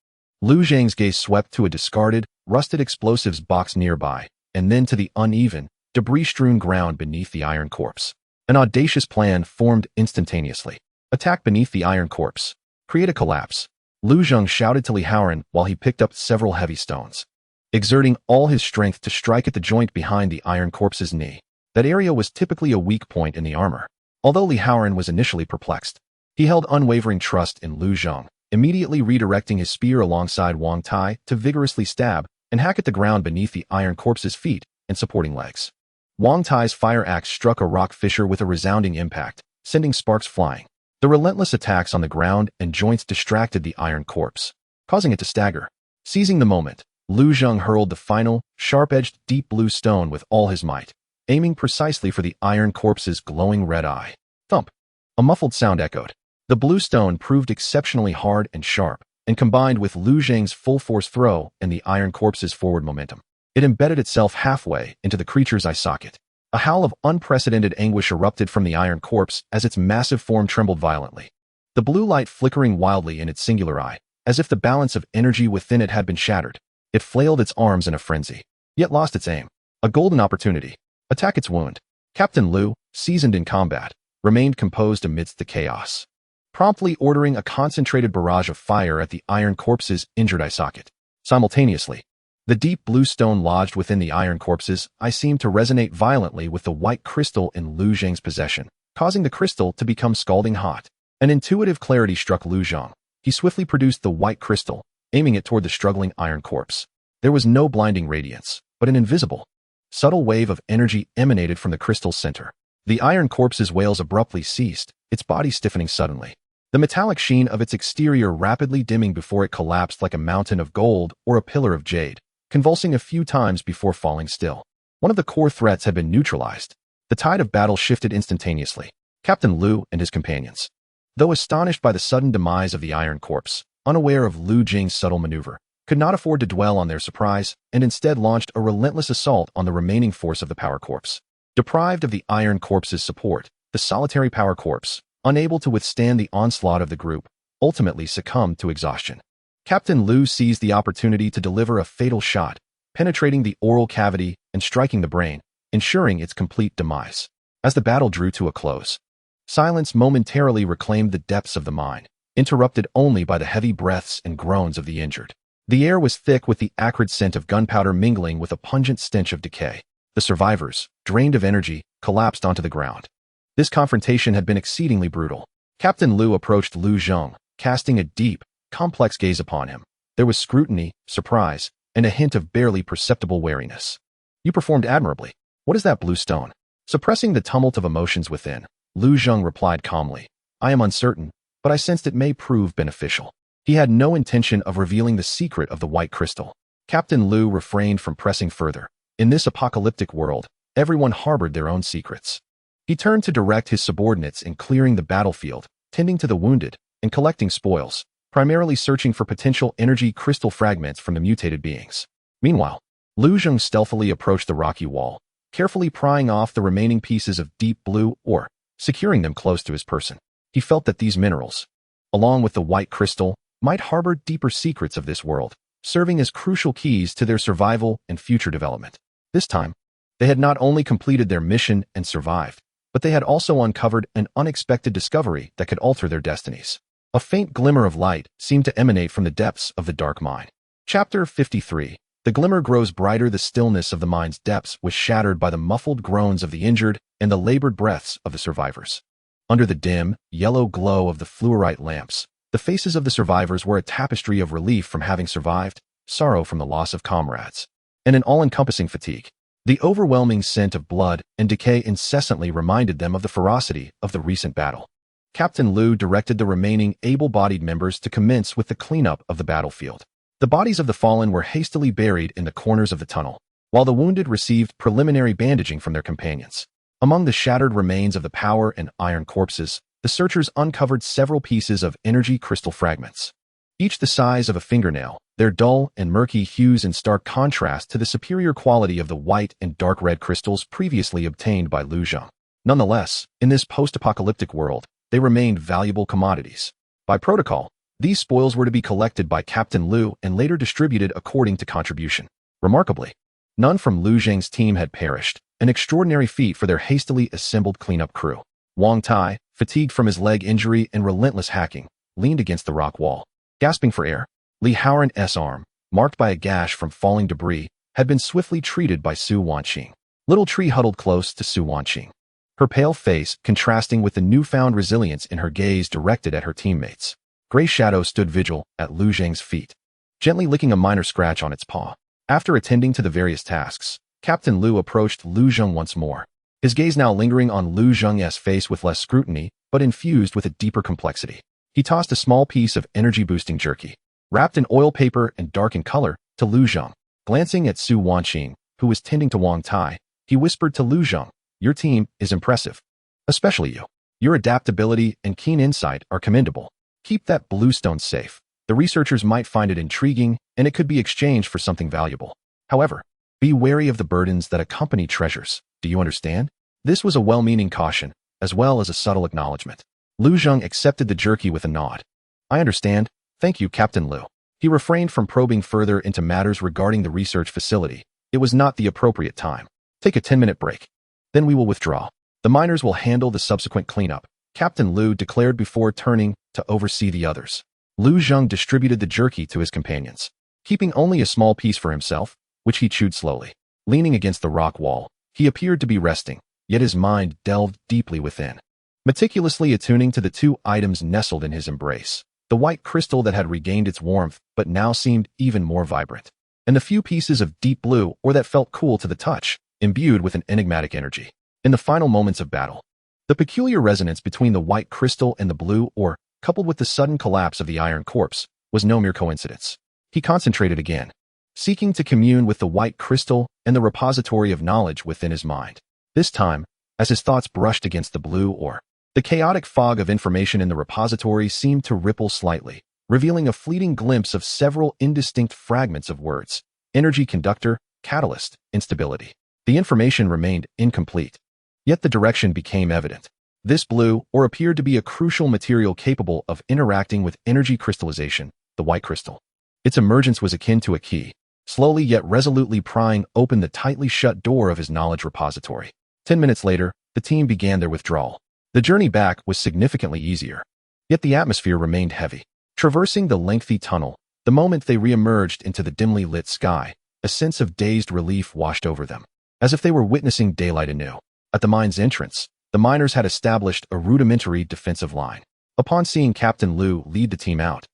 Lu Zhang's gaze swept to a discarded, rusted explosives box nearby, and then to the uneven, debris-strewn ground beneath the iron corpse. An audacious plan formed instantaneously. Attack beneath the iron corpse. Create a collapse. Lu Zhang shouted to Li Haoran while he picked up several heavy stones, exerting all his strength to strike at the joint behind the iron corpse's knee. That area was typically a weak point in the armor. Although Li Haoran was initially perplexed, he held unwavering trust in Lu Zhang, immediately redirecting his spear alongside Wang Tai to vigorously stab and hack at the ground beneath the iron corpse's feet and supporting legs. Wang Tai's fire axe struck a rock fissure with a resounding impact, sending sparks flying. The relentless attacks on the ground and joints distracted the iron corpse, causing it to stagger. Seizing the moment, Lu Zhang hurled the final, sharp-edged deep blue stone with all his might, aiming precisely for the iron corpse's glowing red eye. Thump! A muffled sound echoed. The blue stone proved exceptionally hard and sharp, and combined with Lu Zhang's full-force throw and the iron corpse's forward momentum, it embedded itself halfway into the creature's eye socket. A howl of unprecedented anguish erupted from the iron corpse as its massive form trembled violently, the blue light flickering wildly in its singular eye, as if the balance of energy within it had been shattered. It flailed its arms in a frenzy, yet lost its aim. A golden opportunity. Attack its wound. Captain Liu, seasoned in combat, remained composed amidst the chaos, promptly ordering a concentrated barrage of fire at the iron corpse's injured eye socket. Simultaneously, the deep blue stone lodged within the iron corpse's eye seemed to resonate violently with the white crystal in Lu Zhang's possession, causing the crystal to become scalding hot. An intuitive clarity struck Lu Zhang. He swiftly produced the white crystal, aiming it toward the struggling iron corpse. There was no blinding radiance, but an invisible, subtle wave of energy emanated from the crystal's center. The iron corpse's wails abruptly ceased, its body stiffening suddenly, the metallic sheen of its exterior rapidly dimming before it collapsed like a mountain of gold or a pillar of jade, convulsing a few times before falling still. One of the core threats had been neutralized. The tide of battle shifted instantaneously. Captain Liu and his companions, though astonished by the sudden demise of the iron corpse, unaware of Lu Jing's subtle maneuver, could not afford to dwell on their surprise and instead launched a relentless assault on the remaining force of the power corpse. Deprived of the iron corpse's support, the solitary power corpse, unable to withstand the onslaught of the group, ultimately succumbed to exhaustion. Captain Liu seized the opportunity to deliver a fatal shot, penetrating the oral cavity and striking the brain, ensuring its complete demise. As the battle drew to a close, silence momentarily reclaimed the depths of the mine, interrupted only by the heavy breaths and groans of the injured. The air was thick with the acrid scent of gunpowder mingling with a pungent stench of decay. The survivors, drained of energy, collapsed onto the ground. This confrontation had been exceedingly brutal. Captain Liu approached Lu Zhang, casting a deep, complex gaze upon him. There was scrutiny, surprise, and a hint of barely perceptible wariness. You performed admirably. What is that blue stone? Suppressing the tumult of emotions within, Lu Zhang replied calmly. I am uncertain, but I sensed it may prove beneficial. He had no intention of revealing the secret of the white crystal. Captain Liu refrained from pressing further. In this apocalyptic world, everyone harbored their own secrets. He turned to direct his subordinates in clearing the battlefield, tending to the wounded, and collecting spoils, primarily searching for potential energy crystal fragments from the mutated beings. Meanwhile, Lu Zheng stealthily approached the rocky wall, carefully prying off the remaining pieces of deep blue ore, securing them close to his person. He felt that these minerals, along with the white crystal, might harbor deeper secrets of this world, serving as crucial keys to their survival and future development. This time, they had not only completed their mission and survived, but they had also uncovered an unexpected discovery that could alter their destinies. A faint glimmer of light seemed to emanate from the depths of the dark mine. Chapter 53. The glimmer grows brighter. The stillness of the mine's depths was shattered by the muffled groans of the injured and the labored breaths of the survivors. Under the dim, yellow glow of the fluorite lamps, the faces of the survivors were a tapestry of relief from having survived, sorrow from the loss of comrades, and an all-encompassing fatigue. The overwhelming scent of blood and decay incessantly reminded them of the ferocity of the recent battle. Captain Liu directed the remaining able-bodied members to commence with the cleanup of the battlefield. The bodies of the fallen were hastily buried in the corners of the tunnel, while the wounded received preliminary bandaging from their companions. Among the shattered remains of the power and iron corpses, the searchers uncovered several pieces of energy crystal fragments. Each the size of a fingernail, their dull and murky hues in stark contrast to the superior quality of the white and dark red crystals previously obtained by Lu Zheng. Nonetheless, in this post-apocalyptic world, they remained valuable commodities. By protocol, these spoils were to be collected by Captain Liu and later distributed according to contribution. Remarkably, none from Lu Zheng's team had perished, an extraordinary feat for their hastily assembled cleanup crew. Wang Tai, fatigued from his leg injury and relentless hacking, leaned against the rock wall. Gasping for air, Li Haoran's arm, marked by a gash from falling debris, had been swiftly treated by Su Wanqing. Little Tree huddled close to Su Wanqing, her pale face contrasting with the newfound resilience in her gaze directed at her teammates. Gray Shadow stood vigil at Lu Zheng's feet, gently licking a minor scratch on its paw. After attending to the various tasks, Captain Liu approached Lu Zheng once more, his gaze now lingering on Lu Zheng's face with less scrutiny, but infused with a deeper complexity. He tossed a small piece of energy-boosting jerky, wrapped in oil paper and dark in color, to Lu Zheng. Glancing at Su Wanqing, who was tending to Wang Tai, he whispered to Lu Zheng, "Your team is impressive. Especially you. Your adaptability and keen insight are commendable. Keep that bluestone safe. The researchers might find it intriguing, and it could be exchanged for something valuable. However, be wary of the burdens that accompany treasures. Do you understand?" This was a well-meaning caution, as well as a subtle acknowledgement. Lu Zheng accepted the jerky with a nod. "I understand. Thank you, Captain Liu." He refrained from probing further into matters regarding the research facility. It was not the appropriate time. "Take a 10-minute break. Then we will withdraw. The miners will handle the subsequent cleanup," Captain Liu declared before turning to oversee the others. Lu Zheng distributed the jerky to his companions, keeping only a small piece for himself, which he chewed slowly. Leaning against the rock wall, he appeared to be resting, yet his mind delved deeply within, meticulously attuning to the two items nestled in his embrace: the white crystal that had regained its warmth but now seemed even more vibrant, and the few pieces of deep blue or that felt cool to the touch, imbued with an enigmatic energy. In the final moments of battle, the peculiar resonance between the white crystal and the blue ore, coupled with the sudden collapse of the iron corpse, was no mere coincidence. He concentrated again, seeking to commune with the white crystal and the repository of knowledge within his mind. This time, as his thoughts brushed against the blue ore, the chaotic fog of information in the repository seemed to ripple slightly, revealing a fleeting glimpse of several indistinct fragments of words: energy conductor, catalyst, instability. The information remained incomplete, yet the direction became evident. This blue ore appeared to be a crucial material capable of interacting with energy crystallization, the white crystal. Its emergence was akin to a key, slowly yet resolutely prying open the tightly shut door of his knowledge repository. 10 minutes later, the team began their withdrawal. The journey back was significantly easier, yet the atmosphere remained heavy. Traversing the lengthy tunnel, the moment they re-emerged into the dimly lit sky, a sense of dazed relief washed over them, as if they were witnessing daylight anew. At the mine's entrance, the miners had established a rudimentary defensive line. Upon seeing Captain Liu lead the team out,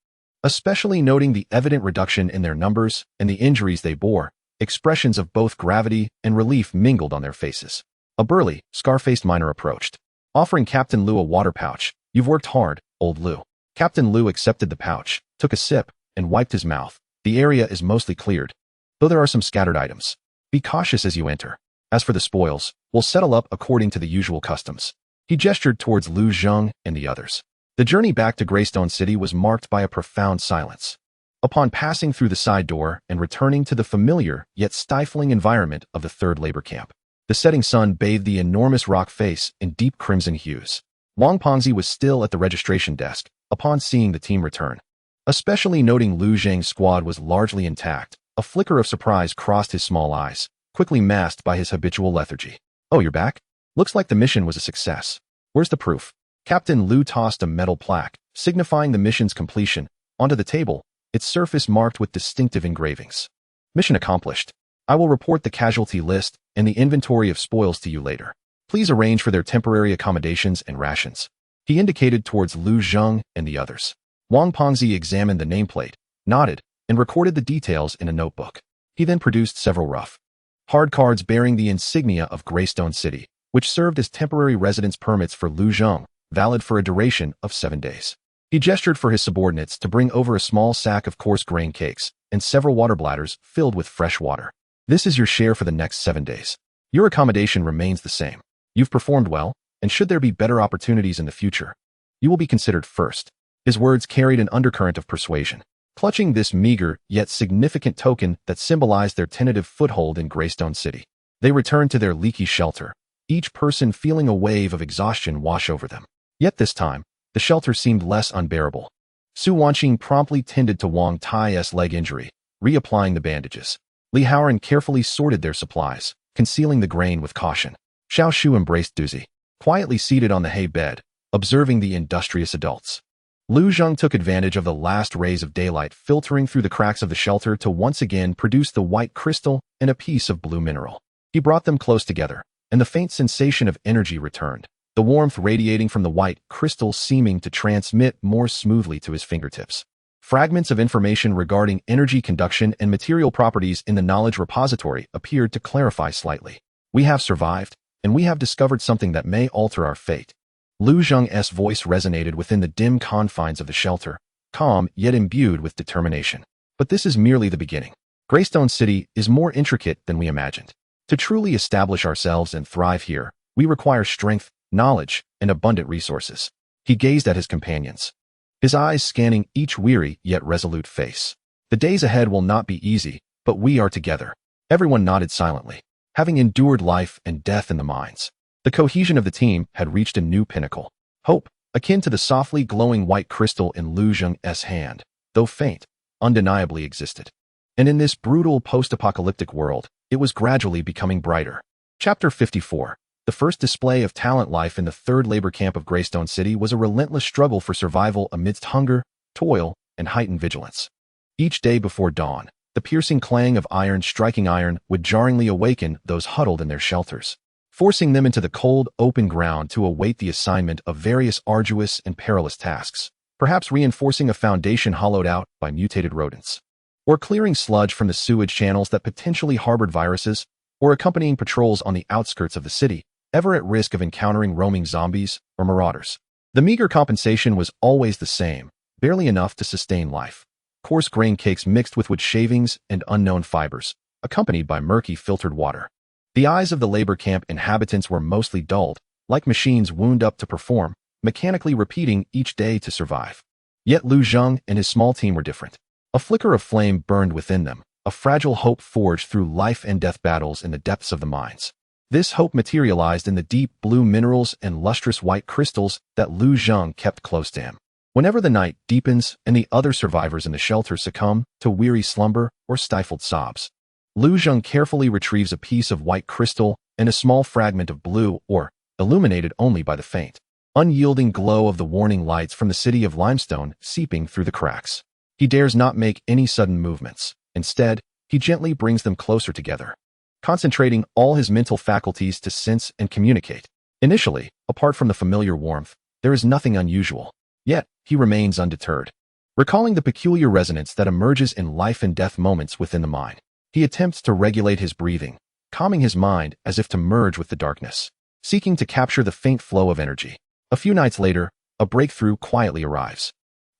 especially noting the evident reduction in their numbers and the injuries they bore, expressions of both gravity and relief mingled on their faces. A burly, scar-faced miner approached, offering Captain Liu a water pouch. "You've worked hard, old Liu. Captain Liu accepted the pouch, took a sip, and wiped his mouth. The area is mostly cleared, though there are some scattered items. Be cautious as you enter. As for the spoils, we'll settle up according to the usual customs. He gestured towards Lu Zheng and the others. The journey back to Greystone City was marked by a profound silence. Upon passing through the side door and returning to the familiar yet stifling environment of the third labor camp, the setting sun bathed the enormous rock face in deep crimson hues. Wang Pengzi was still at the registration desk upon seeing the team return. Especially noting Lu Zheng's squad was largely intact, a flicker of surprise crossed his small eyes, quickly masked by his habitual lethargy. Oh, you're back? Looks like the mission was a success. Where's the proof? Captain Liu tossed a metal plaque, signifying the mission's completion, onto the table, its surface marked with distinctive engravings. Mission accomplished. I will report the casualty list and the inventory of spoils to you later. Please arrange for their temporary accommodations and rations. He indicated towards Lu Zheng and the others. Wang Pengzi examined the nameplate, nodded, and recorded the details in a notebook. He then produced several rough hard cards bearing the insignia of Greystone City, which served as temporary residence permits for Lu Zheng, valid for a duration of 7 days. He gestured for his subordinates to bring over a small sack of coarse grain cakes and several water bladders filled with fresh water. This is your share for the next 7 days. Your accommodation remains the same. You've performed well, and should there be better opportunities in the future, you will be considered first. His words carried an undercurrent of persuasion. Clutching this meager yet significant token that symbolized their tentative foothold in Greystone City, they returned to their leaky shelter, each person feeling a wave of exhaustion wash over them. Yet this time, the shelter seemed less unbearable. Su Wanqing promptly tended to Wang Tai's leg injury, reapplying the bandages. Li Haoran carefully sorted their supplies, concealing the grain with caution. Xiao Shu embraced Duzi, quietly seated on the hay bed, observing the industrious adults. Lu Zheng took advantage of the last rays of daylight filtering through the cracks of the shelter to once again produce the white crystal and a piece of blue mineral. He brought them close together, and the faint sensation of energy returned, the warmth radiating from the white crystal seeming to transmit more smoothly to his fingertips. Fragments of information regarding energy conduction and material properties in the knowledge repository appeared to clarify slightly. We have survived, and we have discovered something that may alter our fate. Lu Zheng's voice resonated within the dim confines of the shelter, calm yet imbued with determination. But this is merely the beginning. Greystone City is more intricate than we imagined. To truly establish ourselves and thrive here, we require strength, knowledge, and abundant resources. He gazed at his companions, his eyes scanning each weary yet resolute face. The days ahead will not be easy, but we are together. Everyone nodded silently, having endured life and death in the mines. The cohesion of the team had reached a new pinnacle. Hope, akin to the softly glowing white crystal in Lu Zheng's hand, though faint, undeniably existed. And in this brutal post-apocalyptic world, it was gradually becoming brighter. Chapter 54. The first display of talent life in the third labor camp of Greystone City was a relentless struggle for survival amidst hunger, toil, and heightened vigilance. Each day before dawn, the piercing clang of iron striking iron would jarringly awaken those huddled in their shelters, forcing them into the cold, open ground to await the assignment of various arduous and perilous tasks, perhaps reinforcing a foundation hollowed out by mutated rodents, or clearing sludge from the sewage channels that potentially harbored viruses, or accompanying patrols on the outskirts of the city, ever at risk of encountering roaming zombies or marauders. The meager compensation was always the same, barely enough to sustain life. Coarse grain cakes mixed with wood shavings and unknown fibers, accompanied by murky filtered water. The eyes of the labor camp inhabitants were mostly dulled, like machines wound up to perform, mechanically repeating each day to survive. Yet Lu Zheng and his small team were different. A flicker of flame burned within them, a fragile hope forged through life and death battles in the depths of the mines. This hope materialized in the deep blue minerals and lustrous white crystals that Lu Zheng kept close to him. Whenever the night deepens and the other survivors in the shelter succumb to weary slumber or stifled sobs, Lu Zheng carefully retrieves a piece of white crystal and a small fragment of blue ore, illuminated only by the faint, unyielding glow of the warning lights from the city of limestone seeping through the cracks. He dares not make any sudden movements. Instead, he gently brings them closer together, concentrating all his mental faculties to sense and communicate. Initially, apart from the familiar warmth, there is nothing unusual. Yet, he remains undeterred. Recalling the peculiar resonance that emerges in life and death moments within the mind, he attempts to regulate his breathing, calming his mind as if to merge with the darkness, seeking to capture the faint flow of energy. A few nights later, a breakthrough quietly arrives.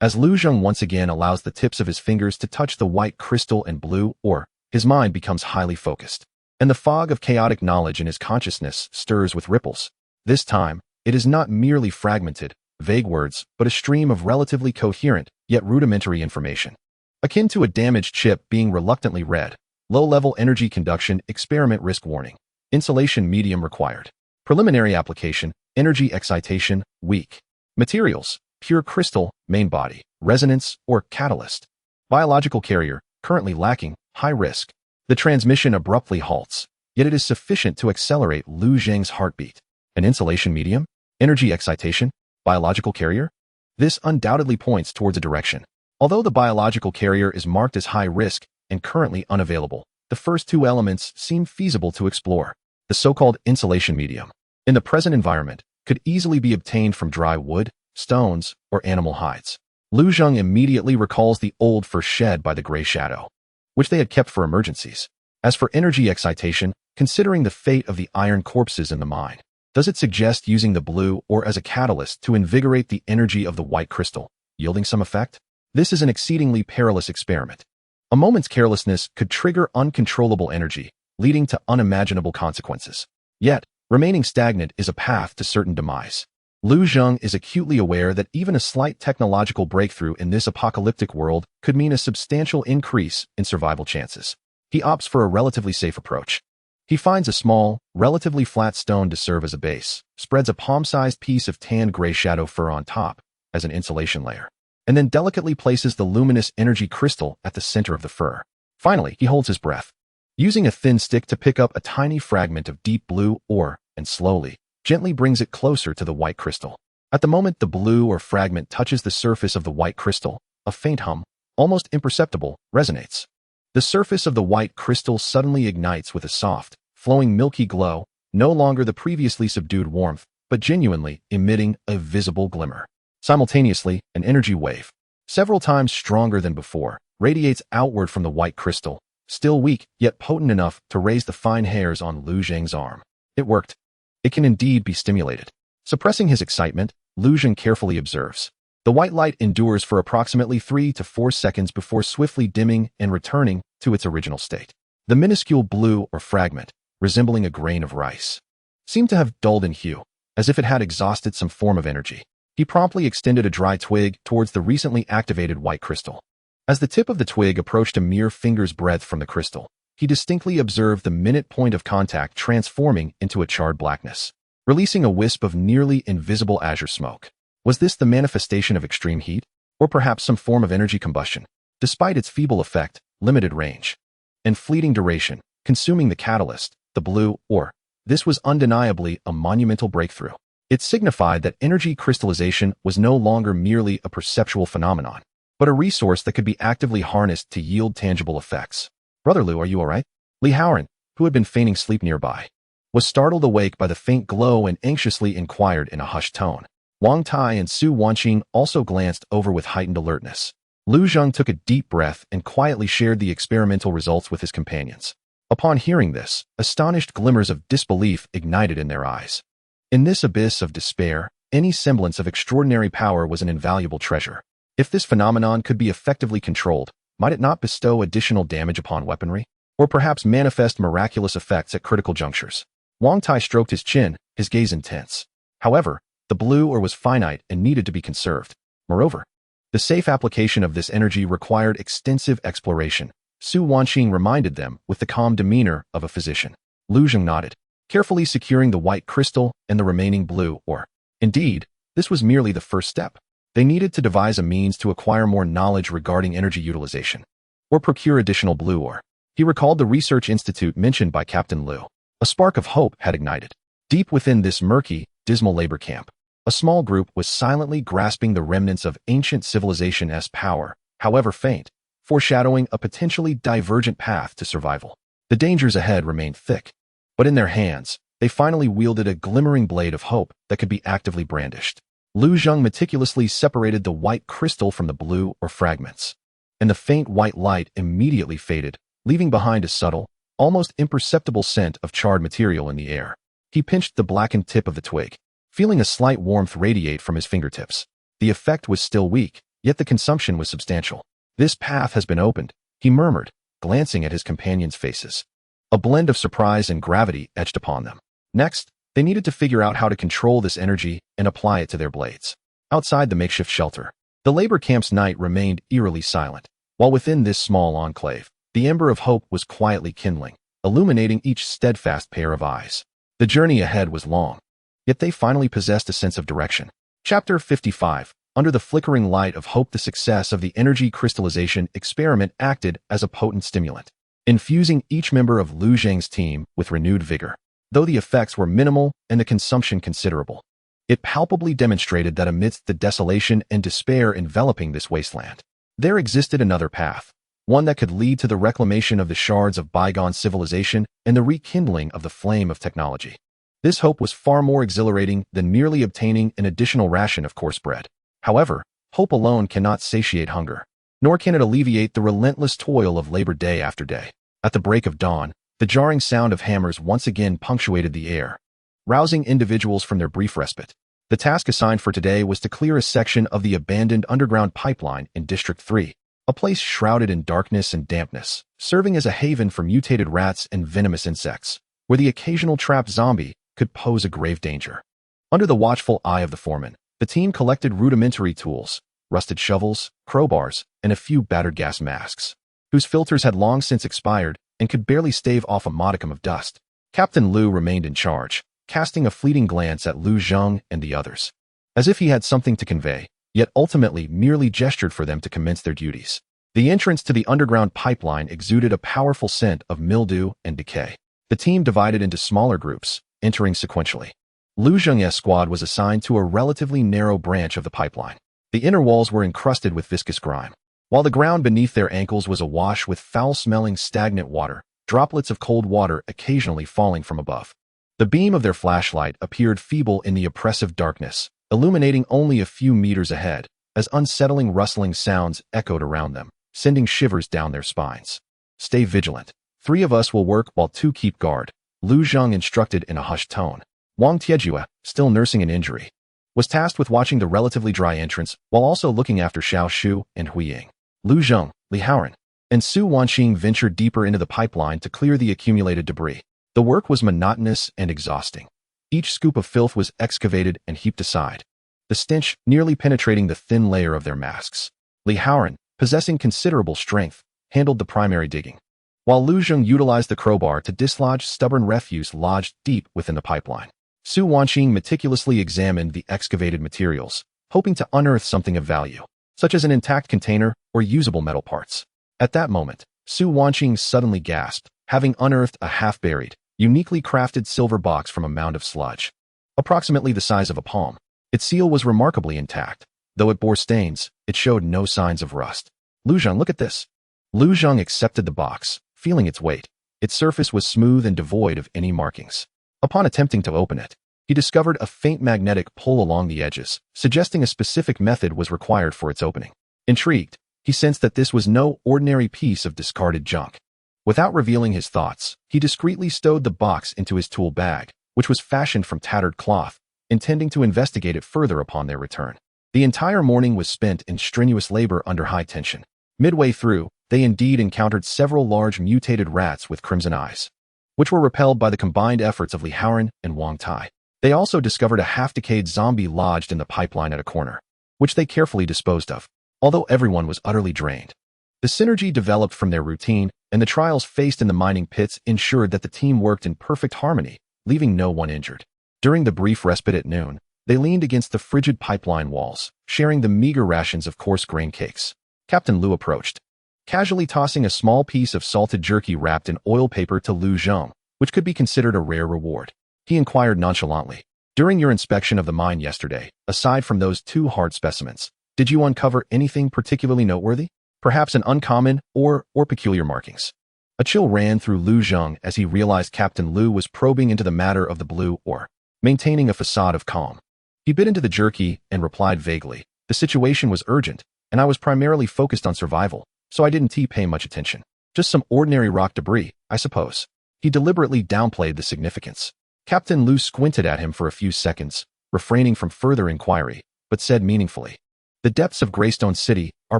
As Lu Zheng once again allows the tips of his fingers to touch the white crystal and blue ore, his mind becomes highly focused, and the fog of chaotic knowledge in his consciousness stirs with ripples. This time, it is not merely fragmented, vague words, but a stream of relatively coherent, yet rudimentary information. Akin to a damaged chip being reluctantly read. Low-level energy conduction, experiment risk warning. Insulation medium required. Preliminary application, energy excitation, weak. Materials, pure crystal, main body, resonance, or catalyst. Biological carrier, currently lacking, high risk. The transmission abruptly halts, yet it is sufficient to accelerate Lu Zheng's heartbeat. An insulation medium? Energy excitation? Biological carrier? This undoubtedly points towards a direction. Although the biological carrier is marked as high risk and currently unavailable, the first two elements seem feasible to explore. The so-called insulation medium, in the present environment, could easily be obtained from dry wood, stones, or animal hides. Lu Zheng immediately recalls the old fur shed by the gray shadow, which they had kept for emergencies. As for energy excitation, considering the fate of the iron corpses in the mine, does it suggest using the blue ore as a catalyst to invigorate the energy of the white crystal, yielding some effect? This is an exceedingly perilous experiment. A moment's carelessness could trigger uncontrollable energy, leading to unimaginable consequences. Yet, remaining stagnant is a path to certain demise. Lu Zheng is acutely aware that even a slight technological breakthrough in this apocalyptic world could mean a substantial increase in survival chances. He opts for a relatively safe approach. He finds a small, relatively flat stone to serve as a base, spreads a palm-sized piece of tanned gray shadow fur on top as an insulation layer, and then delicately places the luminous energy crystal at the center of the fur. Finally, he holds his breath, using a thin stick to pick up a tiny fragment of deep blue ore and slowly, gently brings it closer to the white crystal. At the moment the blue ore fragment touches the surface of the white crystal, a faint hum, almost imperceptible, resonates. The surface of the white crystal suddenly ignites with a soft, flowing milky glow, no longer the previously subdued warmth, but genuinely emitting a visible glimmer. Simultaneously, an energy wave, several times stronger than before, radiates outward from the white crystal, still weak, yet potent enough to raise the fine hairs on Lu Zheng's arm. It worked. It can indeed be stimulated. Suppressing his excitement, Lu Zheng carefully observes. The white light endures for approximately 3 to 4 seconds before swiftly dimming and returning to its original state. The minuscule blue or fragment, resembling a grain of rice, seemed to have dulled in hue, as if it had exhausted some form of energy. He promptly extended a dry twig towards the recently activated white crystal. As the tip of the twig approached a mere finger's breadth from the crystal, he distinctly observed the minute point of contact transforming into a charred blackness, releasing a wisp of nearly invisible azure smoke. Was this the manifestation of extreme heat, or perhaps some form of energy combustion? Despite its feeble effect, limited range, and fleeting duration, consuming the catalyst, the blue ore, this was undeniably a monumental breakthrough. It signified that energy crystallization was no longer merely a perceptual phenomenon, but a resource that could be actively harnessed to yield tangible effects. "Brother Lu, are you all right?" Li Haoran, who had been feigning sleep nearby, was startled awake by the faint glow and anxiously inquired in a hushed tone. Wang Tai and Su Wanqing also glanced over with heightened alertness. Lu Zheng took a deep breath and quietly shared the experimental results with his companions. Upon hearing this, astonished glimmers of disbelief ignited in their eyes. In this abyss of despair, any semblance of extraordinary power was an invaluable treasure. If this phenomenon could be effectively controlled, might it not bestow additional damage upon weaponry? Or perhaps manifest miraculous effects at critical junctures? Wang Tai stroked his chin, his gaze intense. However, the blue ore was finite and needed to be conserved. Moreover, the safe application of this energy required extensive exploration. Su Wanqing reminded them with the calm demeanor of a physician. Lu Zheng nodded, carefully securing the white crystal and the remaining blue ore. Indeed, this was merely the first step. They needed to devise a means to acquire more knowledge regarding energy utilization, or procure additional blue ore. He recalled the research institute mentioned by Captain Lu. A spark of hope had ignited. Deep within this murky, dismal labor camp, a small group was silently grasping the remnants of ancient civilization's power, however faint, foreshadowing a potentially divergent path to survival. The dangers ahead remained thick, but in their hands, they finally wielded a glimmering blade of hope that could be actively brandished. Lu Zheng meticulously separated the white crystal from the blue ore fragments, and the faint white light immediately faded, leaving behind a subtle, almost imperceptible scent of charred material in the air. He pinched the blackened tip of the twig, feeling a slight warmth radiate from his fingertips. The effect was still weak, yet the consumption was substantial. This path has been opened, he murmured, glancing at his companions' faces. A blend of surprise and gravity etched upon them. Next, they needed to figure out how to control this energy and apply it to their blades. Outside the makeshift shelter, the labor camp's night remained eerily silent, while within this small enclave, the ember of hope was quietly kindling, illuminating each steadfast pair of eyes. The journey ahead was long, yet they finally possessed a sense of direction. Chapter 55. Under the flickering light of hope, the success of the energy crystallization experiment acted as a potent stimulant, infusing each member of Lu Zhang's team with renewed vigor. Though the effects were minimal and the consumption considerable, it palpably demonstrated that amidst the desolation and despair enveloping this wasteland, there existed another path, one that could lead to the reclamation of the shards of bygone civilization and the rekindling of the flame of technology. This hope was far more exhilarating than merely obtaining an additional ration of coarse bread. However, hope alone cannot satiate hunger, nor can it alleviate the relentless toil of labor day after day. At the break of dawn, the jarring sound of hammers once again punctuated the air, rousing individuals from their brief respite. The task assigned for today was to clear a section of the abandoned underground pipeline in District 3, a place shrouded in darkness and dampness, serving as a haven for mutated rats and venomous insects, where the occasional trapped zombie could pose a grave danger. Under the watchful eye of the foreman, the team collected rudimentary tools, rusted shovels, crowbars, and a few battered gas masks, whose filters had long since expired and could barely stave off a modicum of dust. Captain Lu remained in charge, casting a fleeting glance at Lu Zheng and the others, as if he had something to convey, yet ultimately merely gestured for them to commence their duties. The entrance to the underground pipeline exuded a powerful scent of mildew and decay. The team divided into smaller groups, entering sequentially. Lu Zheng's squad was assigned to a relatively narrow branch of the pipeline. The inner walls were encrusted with viscous grime, while the ground beneath their ankles was awash with foul-smelling stagnant water, droplets of cold water occasionally falling from above. The beam of their flashlight appeared feeble in the oppressive darkness, illuminating only a few meters ahead, as unsettling rustling sounds echoed around them, sending shivers down their spines. Stay vigilant. 3 of us will work while 2 keep guard, Lu Zheng instructed in a hushed tone. Wang Tiejue, still nursing an injury, was tasked with watching the relatively dry entrance while also looking after Xiao Shu and Hui Ying. Lu Zheng, Li Haoran, and Su Wanqing ventured deeper into the pipeline to clear the accumulated debris. The work was monotonous and exhausting. Each scoop of filth was excavated and heaped aside, the stench nearly penetrating the thin layer of their masks. Li Haoran, possessing considerable strength, handled the primary digging, while Lu Zheng utilized the crowbar to dislodge stubborn refuse lodged deep within the pipeline. Su Wanqing meticulously examined the excavated materials, hoping to unearth something of value, such as an intact container or usable metal parts. At that moment, Su Wanqing suddenly gasped, having unearthed a half-buried, uniquely crafted silver box from a mound of sludge, approximately the size of a palm. Its seal was remarkably intact. Though it bore stains, it showed no signs of rust. Lu Zheng, look at this. Lu Zheng accepted the box, feeling its weight. Its surface was smooth and devoid of any markings. Upon attempting to open it, he discovered a faint magnetic pull along the edges, suggesting a specific method was required for its opening. Intrigued, he sensed that this was no ordinary piece of discarded junk. Without revealing his thoughts, he discreetly stowed the box into his tool bag, which was fashioned from tattered cloth, intending to investigate it further upon their return. The entire morning was spent in strenuous labor under high tension. Midway through, they indeed encountered several large mutated rats with crimson eyes, which were repelled by the combined efforts of Li Haoran and Wang Tai. They also discovered a half-decayed zombie lodged in the pipeline at a corner, which they carefully disposed of, although everyone was utterly drained. The synergy developed from their routine and the trials faced in the mining pits ensured that the team worked in perfect harmony, leaving no one injured. During the brief respite at noon, they leaned against the frigid pipeline walls, sharing the meager rations of coarse grain cakes. Captain Lu approached, casually tossing a small piece of salted jerky wrapped in oil paper to Lu Zheng, which could be considered a rare reward. He inquired nonchalantly, "During your inspection of the mine yesterday, aside from those 2 hard specimens, did you uncover anything particularly noteworthy? Perhaps an uncommon or peculiar markings?" A chill ran through Lu Zheng as he realized Captain Lu was probing into the matter of the blue ore, maintaining a facade of calm. He bit into the jerky and replied vaguely, "The situation was urgent, and I was primarily focused on survival, so I didn't pay much attention. Just some ordinary rock debris, I suppose." He deliberately downplayed the significance. Captain Lu squinted at him for a few seconds, refraining from further inquiry, but said meaningfully, The depths of Greystone City are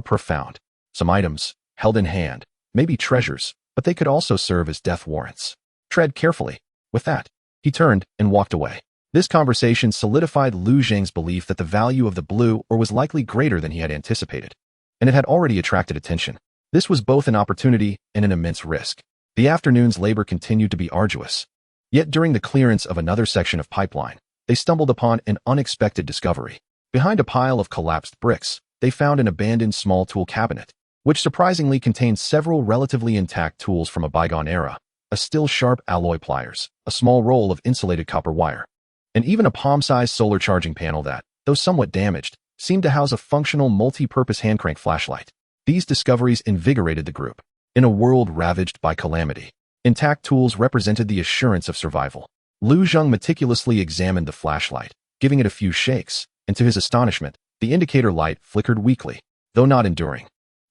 profound. Some items, held in hand, may be treasures, but they could also serve as death warrants. Tread carefully. With that, he turned and walked away. This conversation solidified Lu Zheng's belief that the value of the blue ore was likely greater than he had anticipated, and it had already attracted attention. This was both an opportunity and an immense risk. The afternoon's labor continued to be arduous. Yet during the clearance of another section of pipeline, they stumbled upon an unexpected discovery. Behind a pile of collapsed bricks, they found an abandoned small tool cabinet, which surprisingly contained several relatively intact tools from a bygone era, a still sharp alloy pliers, a small roll of insulated copper wire, and even a palm-sized solar charging panel that, though somewhat damaged, seemed to house a functional multi-purpose hand-crank flashlight. These discoveries invigorated the group. In a world ravaged by calamity, intact tools represented the assurance of survival. Lu Zheng meticulously examined the flashlight, giving it a few shakes, and to his astonishment, the indicator light flickered weakly, though not enduring.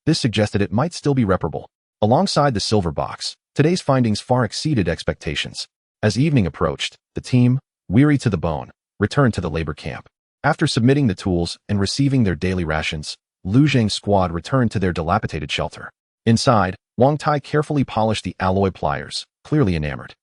This suggested it might still be reparable. Alongside the silver box, today's findings far exceeded expectations. As evening approached, the team, weary to the bone, returned to the labor camp. After submitting the tools and receiving their daily rations, Lu Zheng's squad returned to their dilapidated shelter. Inside, Wang Tai carefully polished the alloy pliers, clearly enamored.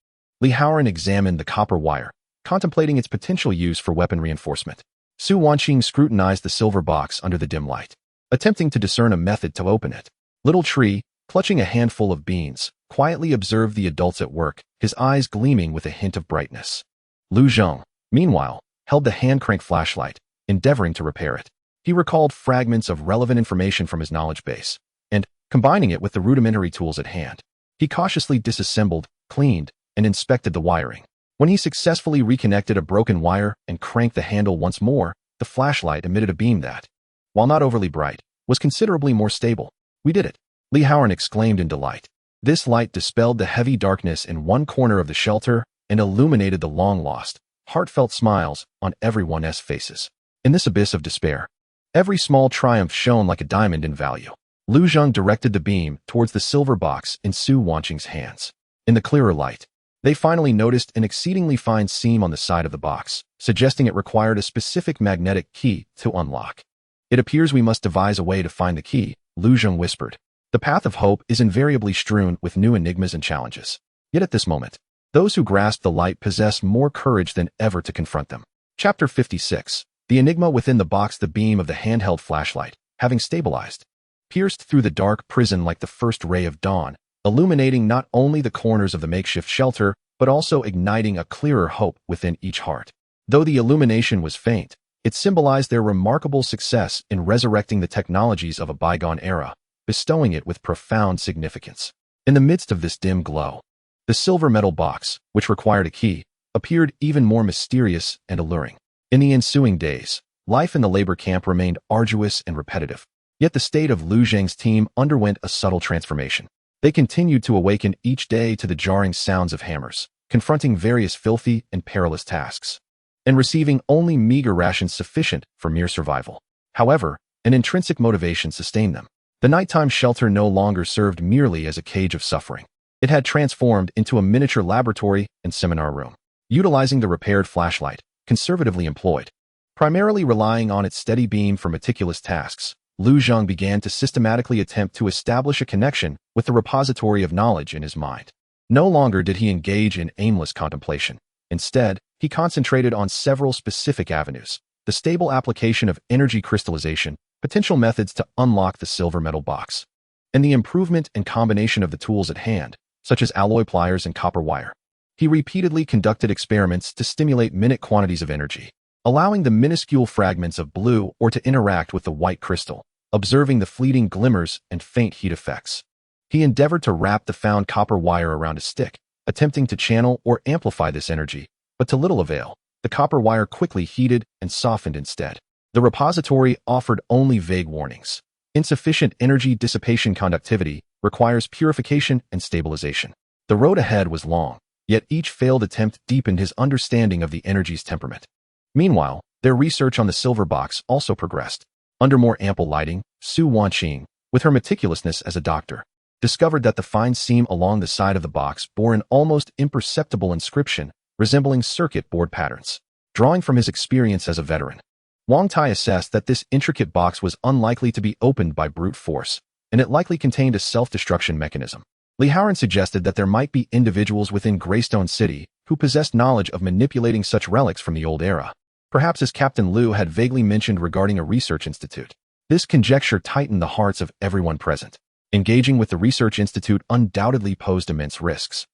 Li Haoran examined the copper wire, contemplating its potential use for weapon reinforcement. Su Wanqing scrutinized the silver box under the dim light, attempting to discern a method to open it. Little Tree, clutching a handful of beans, quietly observed the adults at work, his eyes gleaming with a hint of brightness. Lu Zheng, meanwhile, held the hand-crank flashlight, endeavoring to repair it. He recalled fragments of relevant information from his knowledge base, and, combining it with the rudimentary tools at hand, he cautiously disassembled, cleaned, and inspected the wiring. When he successfully reconnected a broken wire and cranked the handle once more, the flashlight emitted a beam that, while not overly bright, was considerably more stable. "We did it," Li Haoran exclaimed in delight. This light dispelled the heavy darkness in one corner of the shelter and illuminated the long-lost, heartfelt smiles on everyone's faces. In this abyss of despair, every small triumph shone like a diamond in value. Lu Zheng directed the beam towards the silver box in Su Wanqing's hands. In the clearer light, they finally noticed an exceedingly fine seam on the side of the box, suggesting it required a specific magnetic key to unlock. "It appears we must devise a way to find the key," Lu Zheng whispered. "The path of hope is invariably strewn with new enigmas and challenges. Yet at this moment, those who grasp the light possess more courage than ever to confront them." Chapter 56. The enigma within the box. The beam of the handheld flashlight, having stabilized, pierced through the dark prison like the first ray of dawn, illuminating not only the corners of the makeshift shelter, but also igniting a clearer hope within each heart. Though the illumination was faint, it symbolized their remarkable success in resurrecting the technologies of a bygone era, bestowing it with profound significance. In the midst of this dim glow, the silver metal box, which required a key, appeared even more mysterious and alluring. In the ensuing days, life in the labor camp remained arduous and repetitive. Yet the state of Lu Zheng's team underwent a subtle transformation. They continued to awaken each day to the jarring sounds of hammers, confronting various filthy and perilous tasks, and receiving only meager rations sufficient for mere survival. However, an intrinsic motivation sustained them. The nighttime shelter no longer served merely as a cage of suffering. It had transformed into a miniature laboratory and seminar room. Utilizing the repaired flashlight, conservatively employed, primarily relying on its steady beam for meticulous tasks, Lu Zheng began to systematically attempt to establish a connection with the repository of knowledge in his mind. No longer did he engage in aimless contemplation. Instead, he concentrated on several specific avenues: the stable application of energy crystallization, potential methods to unlock the silver metal box, and the improvement and combination of the tools at hand, such as alloy pliers and copper wire. He repeatedly conducted experiments to stimulate minute quantities of energy, allowing the minuscule fragments of blue ore to interact with the white crystal, observing the fleeting glimmers and faint heat effects. He endeavored to wrap the found copper wire around a stick, attempting to channel or amplify this energy, but to little avail. The copper wire quickly heated and softened instead. The repository offered only vague warnings. Insufficient energy dissipation. Conductivity requires purification and stabilization. The road ahead was long, yet each failed attempt deepened his understanding of the energy's temperament. Meanwhile, their research on the silver box also progressed. Under more ample lighting, Su Wanqing, with her meticulousness as a doctor, discovered that the fine seam along the side of the box bore an almost imperceptible inscription resembling circuit board patterns. Drawing from his experience as a veteran, Wang Tai assessed that this intricate box was unlikely to be opened by brute force, and it likely contained a self-destruction mechanism. Li Haoran suggested that there might be individuals within Greystone City who possessed knowledge of manipulating such relics from the old era, perhaps as Captain Liu had vaguely mentioned regarding a research institute. This conjecture tightened the hearts of everyone present. Engaging with the research institute undoubtedly posed immense risks,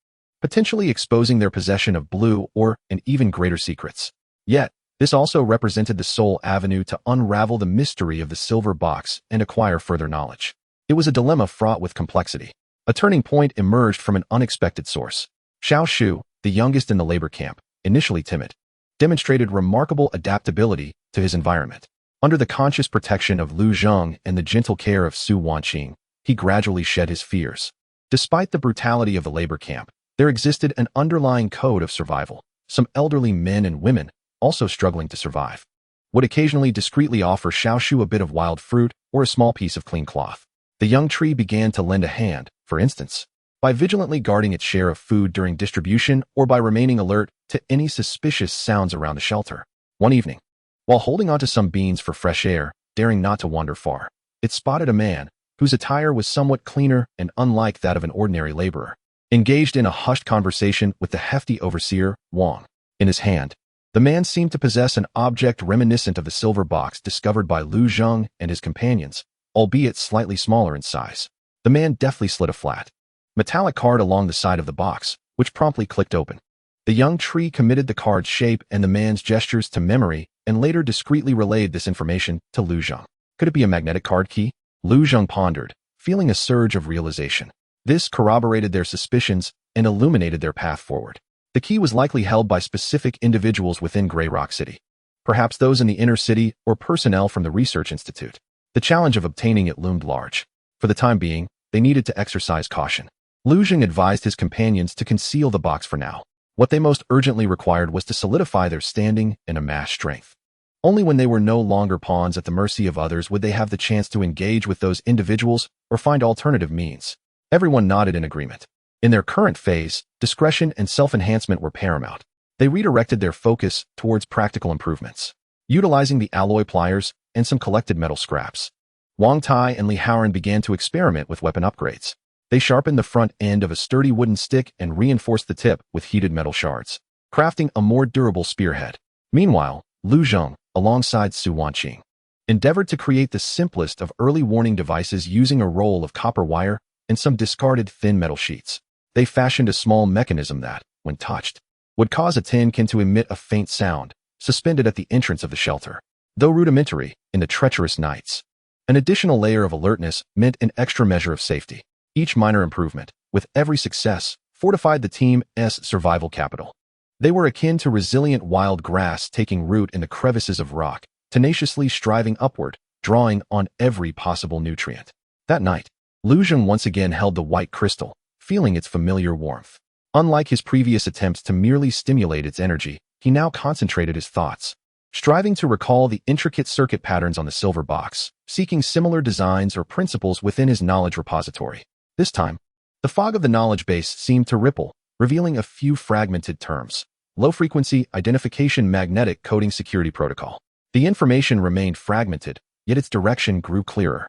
potentially exposing their possession of blue or and even greater secrets. Yet, this also represented the sole avenue to unravel the mystery of the silver box and acquire further knowledge. It was a dilemma fraught with complexity. A turning point emerged from an unexpected source. Xiao Shu, the youngest in the labor camp, initially timid, demonstrated remarkable adaptability to his environment. Under the conscious protection of Lu Zheng and the gentle care of Su Wanqing, he gradually shed his fears. Despite the brutality of the labor camp, there existed an underlying code of survival. Some elderly men and women, also struggling to survive, would occasionally discreetly offer Xiao Shu a bit of wild fruit or a small piece of clean cloth. The young tree began to lend a hand, for instance, by vigilantly guarding its share of food during distribution or by remaining alert to any suspicious sounds around the shelter. One evening, while holding onto some beans for fresh air, daring not to wander far, it spotted a man whose attire was somewhat cleaner and unlike that of an ordinary laborer, engaged in a hushed conversation with the hefty overseer, Wang. In his hand, the man seemed to possess an object reminiscent of the silver box discovered by Lu Zheng and his companions, albeit slightly smaller in size. The man deftly slid a flat, metallic card along the side of the box, which promptly clicked open. The young tree committed the card's shape and the man's gestures to memory and later discreetly relayed this information to Lu Zheng. Could it be a magnetic card key? Lu Zheng pondered, feeling a surge of realization. This corroborated their suspicions and illuminated their path forward. The key was likely held by specific individuals within Grey Rock City, perhaps those in the inner city or personnel from the research institute. The challenge of obtaining it loomed large. For the time being, they needed to exercise caution. Lu Zheng advised his companions to conceal the box for now. What they most urgently required was to solidify their standing and amass strength. Only when they were no longer pawns at the mercy of others would they have the chance to engage with those individuals or find alternative means. Everyone nodded in agreement. In their current phase, discretion and self-enhancement were paramount. They redirected their focus towards practical improvements, utilizing the alloy pliers and some collected metal scraps. Wang Tai and Li Haoran began to experiment with weapon upgrades. They sharpened the front end of a sturdy wooden stick and reinforced the tip with heated metal shards, crafting a more durable spearhead. Meanwhile, Lu Zheng, alongside Su Wanqing, endeavored to create the simplest of early warning devices using a roll of copper wire and some discarded thin metal sheets. They fashioned a small mechanism that, when touched, would cause a tin can to emit a faint sound, suspended at the entrance of the shelter. Though rudimentary, in the treacherous nights, an additional layer of alertness meant an extra measure of safety. Each minor improvement, with every success, fortified the team's survival capital. They were akin to resilient wild grass taking root in the crevices of rock, tenaciously striving upward, drawing on every possible nutrient. That night, Lu Zheng once again held the white crystal, feeling its familiar warmth. Unlike his previous attempts to merely stimulate its energy, he now concentrated his thoughts, striving to recall the intricate circuit patterns on the silver box, seeking similar designs or principles within his knowledge repository. This time, the fog of the knowledge base seemed to ripple, revealing a few fragmented terms. Low-frequency identification magnetic coding security protocol. The information remained fragmented, yet its direction grew clearer.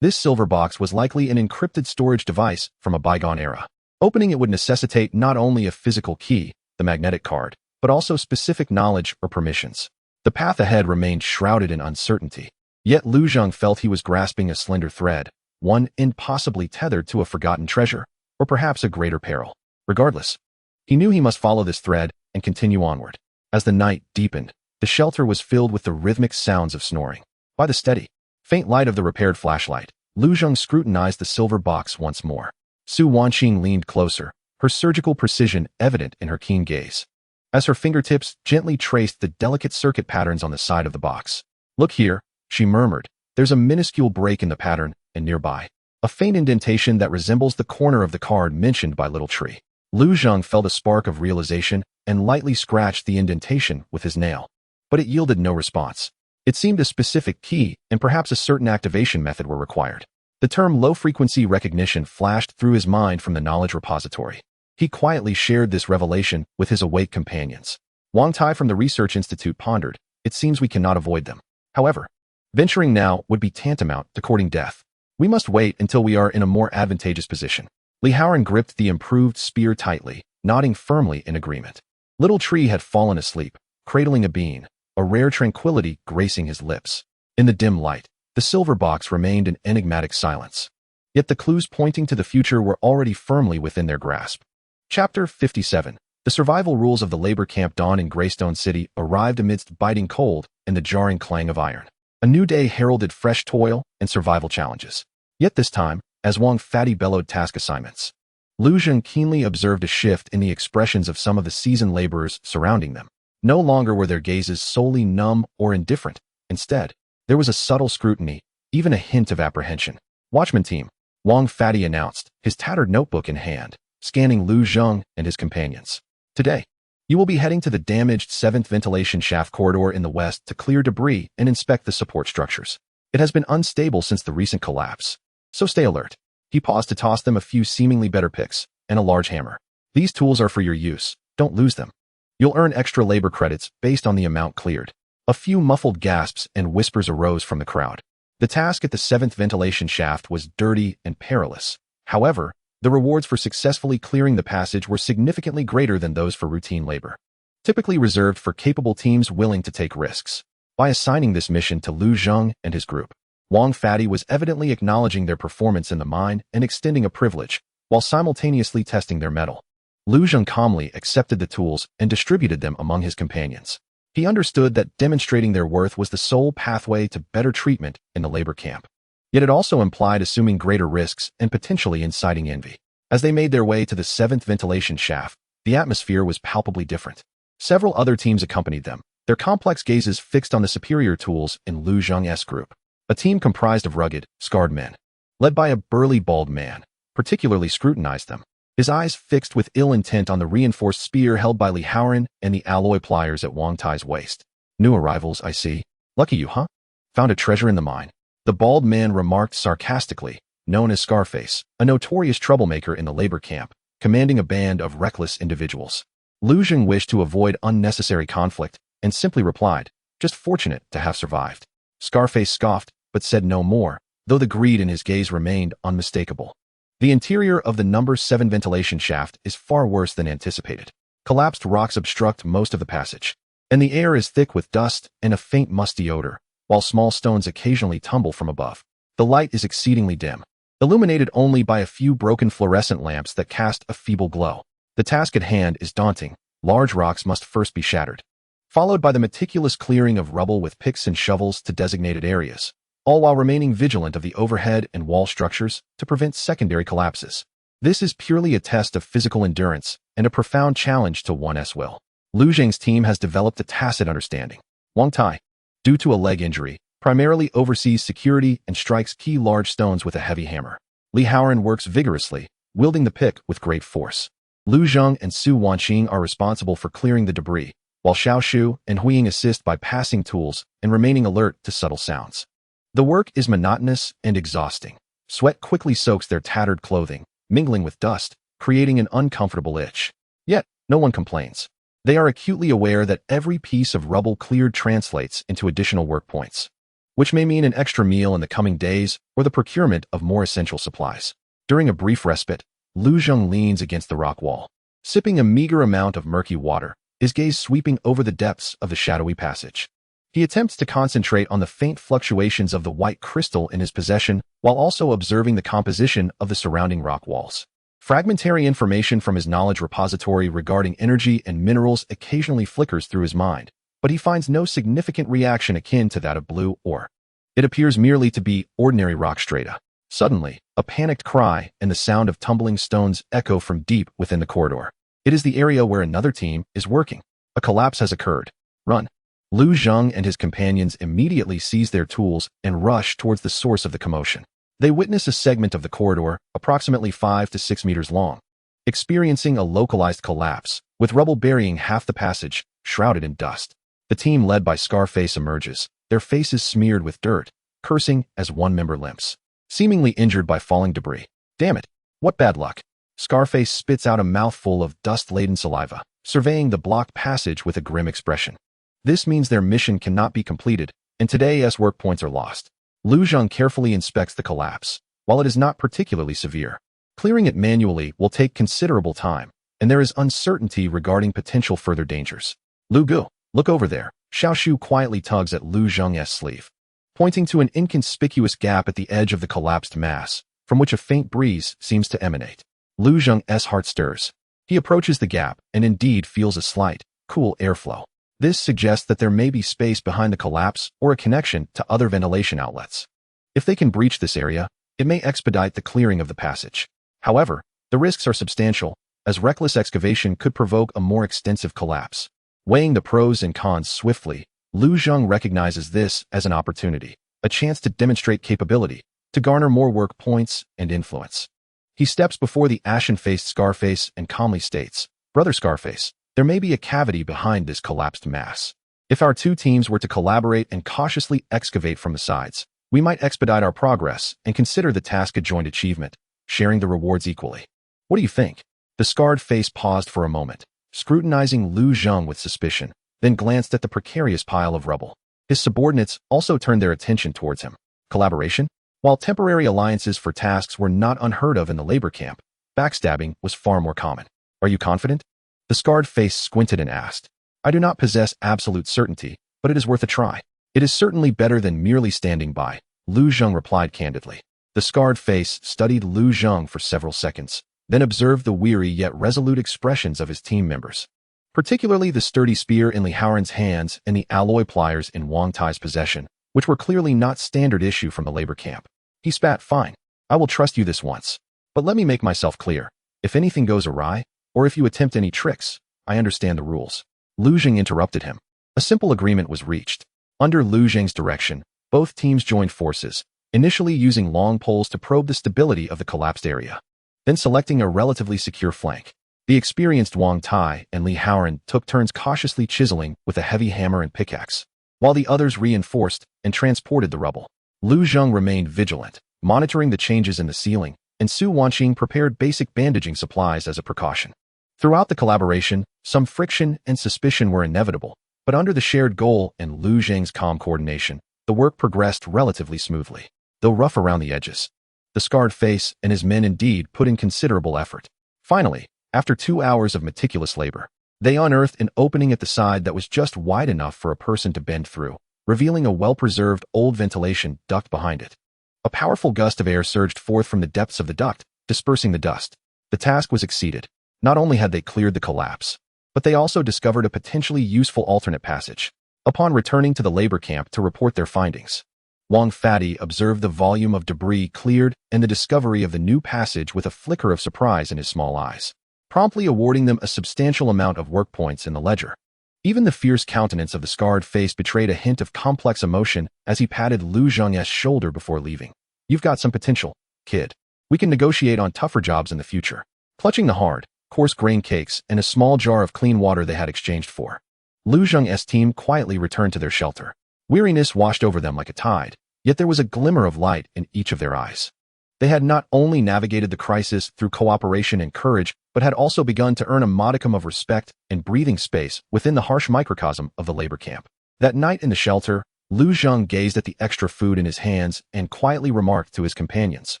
This silver box was likely an encrypted storage device from a bygone era. Opening it would necessitate not only a physical key, the magnetic card, but also specific knowledge or permissions. The path ahead remained shrouded in uncertainty. Yet Lu Zheng felt he was grasping a slender thread, one impossibly tethered to a forgotten treasure, or perhaps a greater peril. Regardless, he knew he must follow this thread and continue onward. As the night deepened, the shelter was filled with the rhythmic sounds of snoring. By the steady, faint light of the repaired flashlight, Lu Zheng scrutinized the silver box once more. Su Wanqing leaned closer, her surgical precision evident in her keen gaze, as her fingertips gently traced the delicate circuit patterns on the side of the box. "Look here," she murmured. "There's a minuscule break in the pattern, and nearby, a faint indentation that resembles the corner of the card mentioned by Little Tree." Lu Zheng felt a spark of realization and lightly scratched the indentation with his nail, but it yielded no response. It seemed a specific key and perhaps a certain activation method were required. The term low-frequency recognition flashed through his mind from the knowledge repository. He quietly shared this revelation with his awake companions. Wang Tai from the Research Institute pondered, "It seems we cannot avoid them." However, venturing now would be tantamount to courting death. We must wait until we are in a more advantageous position. Li Haoran gripped the improved spear tightly, nodding firmly in agreement. Little Tree had fallen asleep, cradling a bean, a rare tranquility gracing his lips. In the dim light, the silver box remained in enigmatic silence. Yet the clues pointing to the future were already firmly within their grasp. Chapter 57. The survival rules of the labor camp dawn in Greystone City arrived amidst biting cold and the jarring clang of iron. A new day heralded fresh toil and survival challenges. Yet this time, as Wang Fatty bellowed task assignments, Lu Zheng keenly observed a shift in the expressions of some of the seasoned laborers surrounding them. No longer were their gazes solely numb or indifferent. Instead, there was a subtle scrutiny, even a hint of apprehension. Watchman team, Wang Fatty announced, his tattered notebook in hand, scanning Lu Zheng and his companions. Today, you will be heading to the damaged 7th ventilation shaft corridor in the west to clear debris and inspect the support structures. It has been unstable since the recent collapse, so stay alert. He paused to toss them a few seemingly better picks and a large hammer. These tools are for your use, don't lose them. You'll earn extra labor credits based on the amount cleared. A few muffled gasps and whispers arose from the crowd. The task at the 7th ventilation shaft was dirty and perilous. However, the rewards for successfully clearing the passage were significantly greater than those for routine labor, typically reserved for capable teams willing to take risks. By assigning this mission to Lu Zheng and his group, Wang Fatty was evidently acknowledging their performance in the mine and extending a privilege, while simultaneously testing their mettle. Lu Zheng calmly accepted the tools and distributed them among his companions. He understood that demonstrating their worth was the sole pathway to better treatment in the labor camp. Yet it also implied assuming greater risks and potentially inciting envy. As they made their way to the 7th ventilation shaft, the atmosphere was palpably different. Several other teams accompanied them, their complex gazes fixed on the superior tools in Lu Zheng's group. A team comprised of rugged, scarred men, led by a burly bald man, particularly scrutinized them, his eyes fixed with ill intent on the reinforced spear held by Li Haoran and the alloy pliers at Wang Tai's waist. New arrivals, I see. Lucky you, huh? Found a treasure in the mine. The bald man remarked sarcastically, known as Scarface, a notorious troublemaker in the labor camp, commanding a band of reckless individuals. Lu Zheng wished to avoid unnecessary conflict and simply replied, just fortunate to have survived. Scarface scoffed, but said no more, though the greed in his gaze remained unmistakable. The interior of the number 7 ventilation shaft is far worse than anticipated. Collapsed rocks obstruct most of the passage, and the air is thick with dust and a faint musty odor, while small stones occasionally tumble from above. The light is exceedingly dim, illuminated only by a few broken fluorescent lamps that cast a feeble glow. The task at hand is daunting. Large rocks must first be shattered, followed by the meticulous clearing of rubble with picks and shovels to designated areas, all while remaining vigilant of the overhead and wall structures to prevent secondary collapses. This is purely a test of physical endurance and a profound challenge to one's will. Lu Zheng's team has developed a tacit understanding. Wang Tai, due to a leg injury, primarily oversees security and strikes key large stones with a heavy hammer. Li Haoran works vigorously, wielding the pick with great force. Lu Zheng and Su Wanqing are responsible for clearing the debris, while Xiao Shu and Huiying assist by passing tools and remaining alert to subtle sounds. The work is monotonous and exhausting. Sweat quickly soaks their tattered clothing, mingling with dust, creating an uncomfortable itch. Yet, no one complains. They are acutely aware that every piece of rubble cleared translates into additional work points, which may mean an extra meal in the coming days or the procurement of more essential supplies. During a brief respite, Lu Zheng leans against the rock wall, sipping a meager amount of murky water, his gaze sweeping over the depths of the shadowy passage. He attempts to concentrate on the faint fluctuations of the white crystal in his possession while also observing the composition of the surrounding rock walls. Fragmentary information from his knowledge repository regarding energy and minerals occasionally flickers through his mind, but he finds no significant reaction akin to that of blue ore. It appears merely to be ordinary rock strata. Suddenly, a panicked cry and the sound of tumbling stones echo from deep within the corridor. It is the area where another team is working. A collapse has occurred. Run. Lu Zheng and his companions immediately seize their tools and rush towards the source of the commotion. They witness a segment of the corridor, approximately 5 to 6 meters long, experiencing a localized collapse, with rubble burying half the passage, shrouded in dust. The team led by Scarface emerges, their faces smeared with dirt, cursing as one member limps, seemingly injured by falling debris. Damn it, what bad luck. Scarface spits out a mouthful of dust-laden saliva, surveying the blocked passage with a grim expression. This means their mission cannot be completed, and today's work points are lost. Lu Zheng carefully inspects the collapse. While it is not particularly severe, clearing it manually will take considerable time, and there is uncertainty regarding potential further dangers. Lu Gu, look over there. Xiao Shu quietly tugs at Lu Zheng's sleeve, pointing to an inconspicuous gap at the edge of the collapsed mass, from which a faint breeze seems to emanate. Lu Zheng's heart stirs. He approaches the gap and indeed feels a slight, cool airflow. This suggests that there may be space behind the collapse or a connection to other ventilation outlets. If they can breach this area, it may expedite the clearing of the passage. However, the risks are substantial, as reckless excavation could provoke a more extensive collapse. Weighing the pros and cons swiftly, Lu Zheng recognizes this as an opportunity, a chance to demonstrate capability, to garner more work points and influence. He steps before the ashen-faced Scarface and calmly states, "Brother Scarface, there may be a cavity behind this collapsed mass. If our two teams were to collaborate and cautiously excavate from the sides, we might expedite our progress and consider the task a joint achievement, sharing the rewards equally. What do you think?" The scarred face paused for a moment, scrutinizing Lu Zheng with suspicion, then glanced at the precarious pile of rubble. His subordinates also turned their attention towards him. Collaboration? While temporary alliances for tasks were not unheard of in the labor camp, backstabbing was far more common. "Are you confident?" The scarred face squinted and asked. "I do not possess absolute certainty, but it is worth a try. It is certainly better than merely standing by," Lu Zheng replied candidly. The scarred face studied Lu Zheng for several seconds, then observed the weary yet resolute expressions of his team members, particularly the sturdy spear in Li Haoran's hands and the alloy pliers in Wang Tai's possession, which were clearly not standard issue from the labor camp. He spat, "Fine. I will trust you this once. But let me make myself clear. If anything goes awry, or if you attempt any tricks, I understand the rules." Lu Zheng interrupted him. A simple agreement was reached. Under Lu Zheng's direction, both teams joined forces, initially using long poles to probe the stability of the collapsed area, then selecting a relatively secure flank. The experienced Wang Tai and Li Haoran took turns cautiously chiseling with a heavy hammer and pickaxe, while the others reinforced and transported the rubble. Lu Zheng remained vigilant, monitoring the changes in the ceiling, and Su Wanqing prepared basic bandaging supplies as a precaution. Throughout the collaboration, some friction and suspicion were inevitable, but under the shared goal and Lu Zheng's calm coordination, the work progressed relatively smoothly, though rough around the edges. The scarred face and his men indeed put in considerable effort. Finally, after 2 hours of meticulous labor, they unearthed an opening at the side that was just wide enough for a person to bend through, revealing a well-preserved old ventilation duct behind it. A powerful gust of air surged forth from the depths of the duct, dispersing the dust. The task was exceeded. Not only had they cleared the collapse, but they also discovered a potentially useful alternate passage. Upon returning to the labor camp to report their findings, Wang Fati observed the volume of debris cleared and the discovery of the new passage with a flicker of surprise in his small eyes, promptly awarding them a substantial amount of work points in the ledger. Even the fierce countenance of the scarred face betrayed a hint of complex emotion as he patted Lu Zheng's shoulder before leaving. "You've got some potential, kid. We can negotiate on tougher jobs in the future." Clutching the hard, coarse grain cakes and a small jar of clean water they had exchanged for, Lu Zheng's team quietly returned to their shelter. Weariness washed over them like a tide, yet there was a glimmer of light in each of their eyes. They had not only navigated the crisis through cooperation and courage, but had also begun to earn a modicum of respect and breathing space within the harsh microcosm of the labor camp. That night in the shelter, Lu Zheng gazed at the extra food in his hands and quietly remarked to his companions,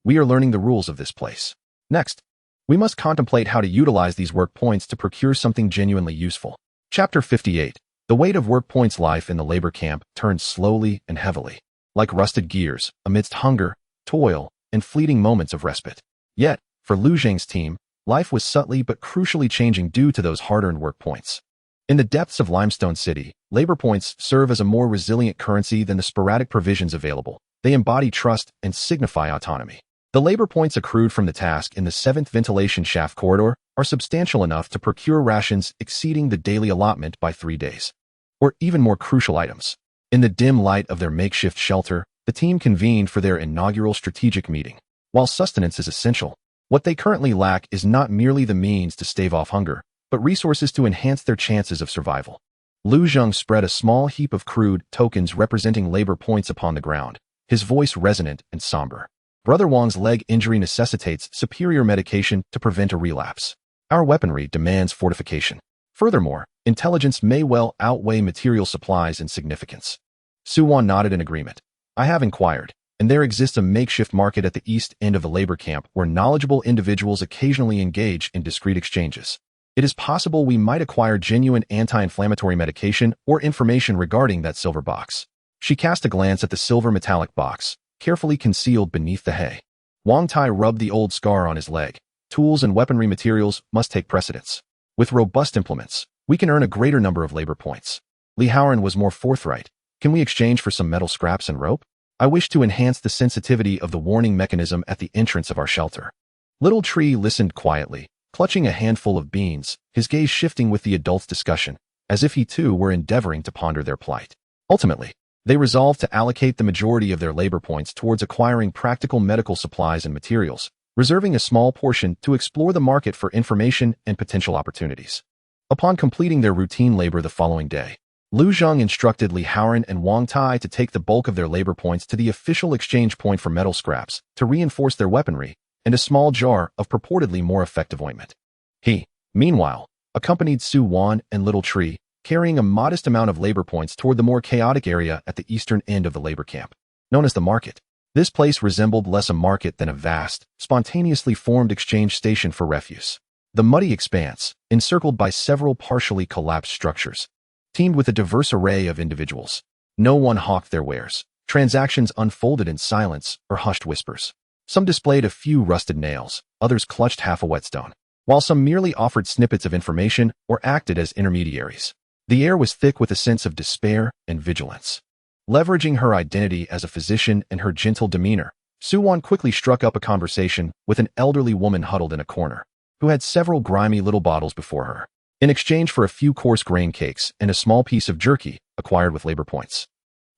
"We are learning the rules of this place. Next, we must contemplate how to utilize these work points to procure something genuinely useful." Chapter 58. The weight of work points. Life in the labor camp turned slowly and heavily, like rusted gears, amidst hunger, toil, and fleeting moments of respite. Yet, for Lu Zheng's team, life was subtly but crucially changing due to those hard-earned work points. In the depths of Limestone City, labor points serve as a more resilient currency than the sporadic provisions available. They embody trust and signify autonomy. The labor points accrued from the task in the 7th ventilation shaft corridor are substantial enough to procure rations exceeding the daily allotment by 3 days. Or even more crucial items. In the dim light of their makeshift shelter, the team convened for their inaugural strategic meeting. While sustenance is essential, what they currently lack is not merely the means to stave off hunger, but resources to enhance their chances of survival. Lu Zheng spread a small heap of crude tokens representing labor points upon the ground, his voice resonant and somber. "Brother Wang's leg injury necessitates superior medication to prevent a relapse. Our weaponry demands fortification. Furthermore, intelligence may well outweigh material supplies in significance. Suwon nodded in agreement. I have inquired, and there exists a makeshift market at the east end of the labor camp where knowledgeable individuals occasionally engage in discreet exchanges. It is possible we might acquire genuine anti-inflammatory medication or information regarding that silver box. She cast a glance at the silver metallic box, carefully concealed beneath the hay. Wang Tai rubbed the old scar on his leg. Tools and weaponry materials must take precedence. With robust implements, we can earn a greater number of labor points. Li Haoran was more forthright. Can we exchange for some metal scraps and rope? I wish to enhance the sensitivity of the warning mechanism at the entrance of our shelter. Little Tree listened quietly, clutching a handful of beans, his gaze shifting with the adults' discussion, as if he too were endeavoring to ponder their plight. Ultimately, they resolved to allocate the majority of their labor points towards acquiring practical medical supplies and materials, reserving a small portion to explore the market for information and potential opportunities. Upon completing their routine labor the following day, Lu Zheng instructed Li Haoran and Wang Tai to take the bulk of their labor points to the official exchange point for metal scraps to reinforce their weaponry and a small jar of purportedly more effective ointment. He, meanwhile, accompanied Suwon and Little Tree, carrying a modest amount of labor points toward the more chaotic area at the eastern end of the labor camp, known as the market. This place resembled less a market than a vast, spontaneously formed exchange station for refuse. The muddy expanse, encircled by several partially collapsed structures, teemed with a diverse array of individuals. No one hawked their wares. Transactions unfolded in silence or hushed whispers. Some displayed a few rusted nails, others clutched half a whetstone, while some merely offered snippets of information or acted as intermediaries. The air was thick with a sense of despair and vigilance. Leveraging her identity as a physician and her gentle demeanor, Suwon quickly struck up a conversation with an elderly woman huddled in a corner, who had several grimy little bottles before her, in exchange for a few coarse grain cakes and a small piece of jerky acquired with labor points.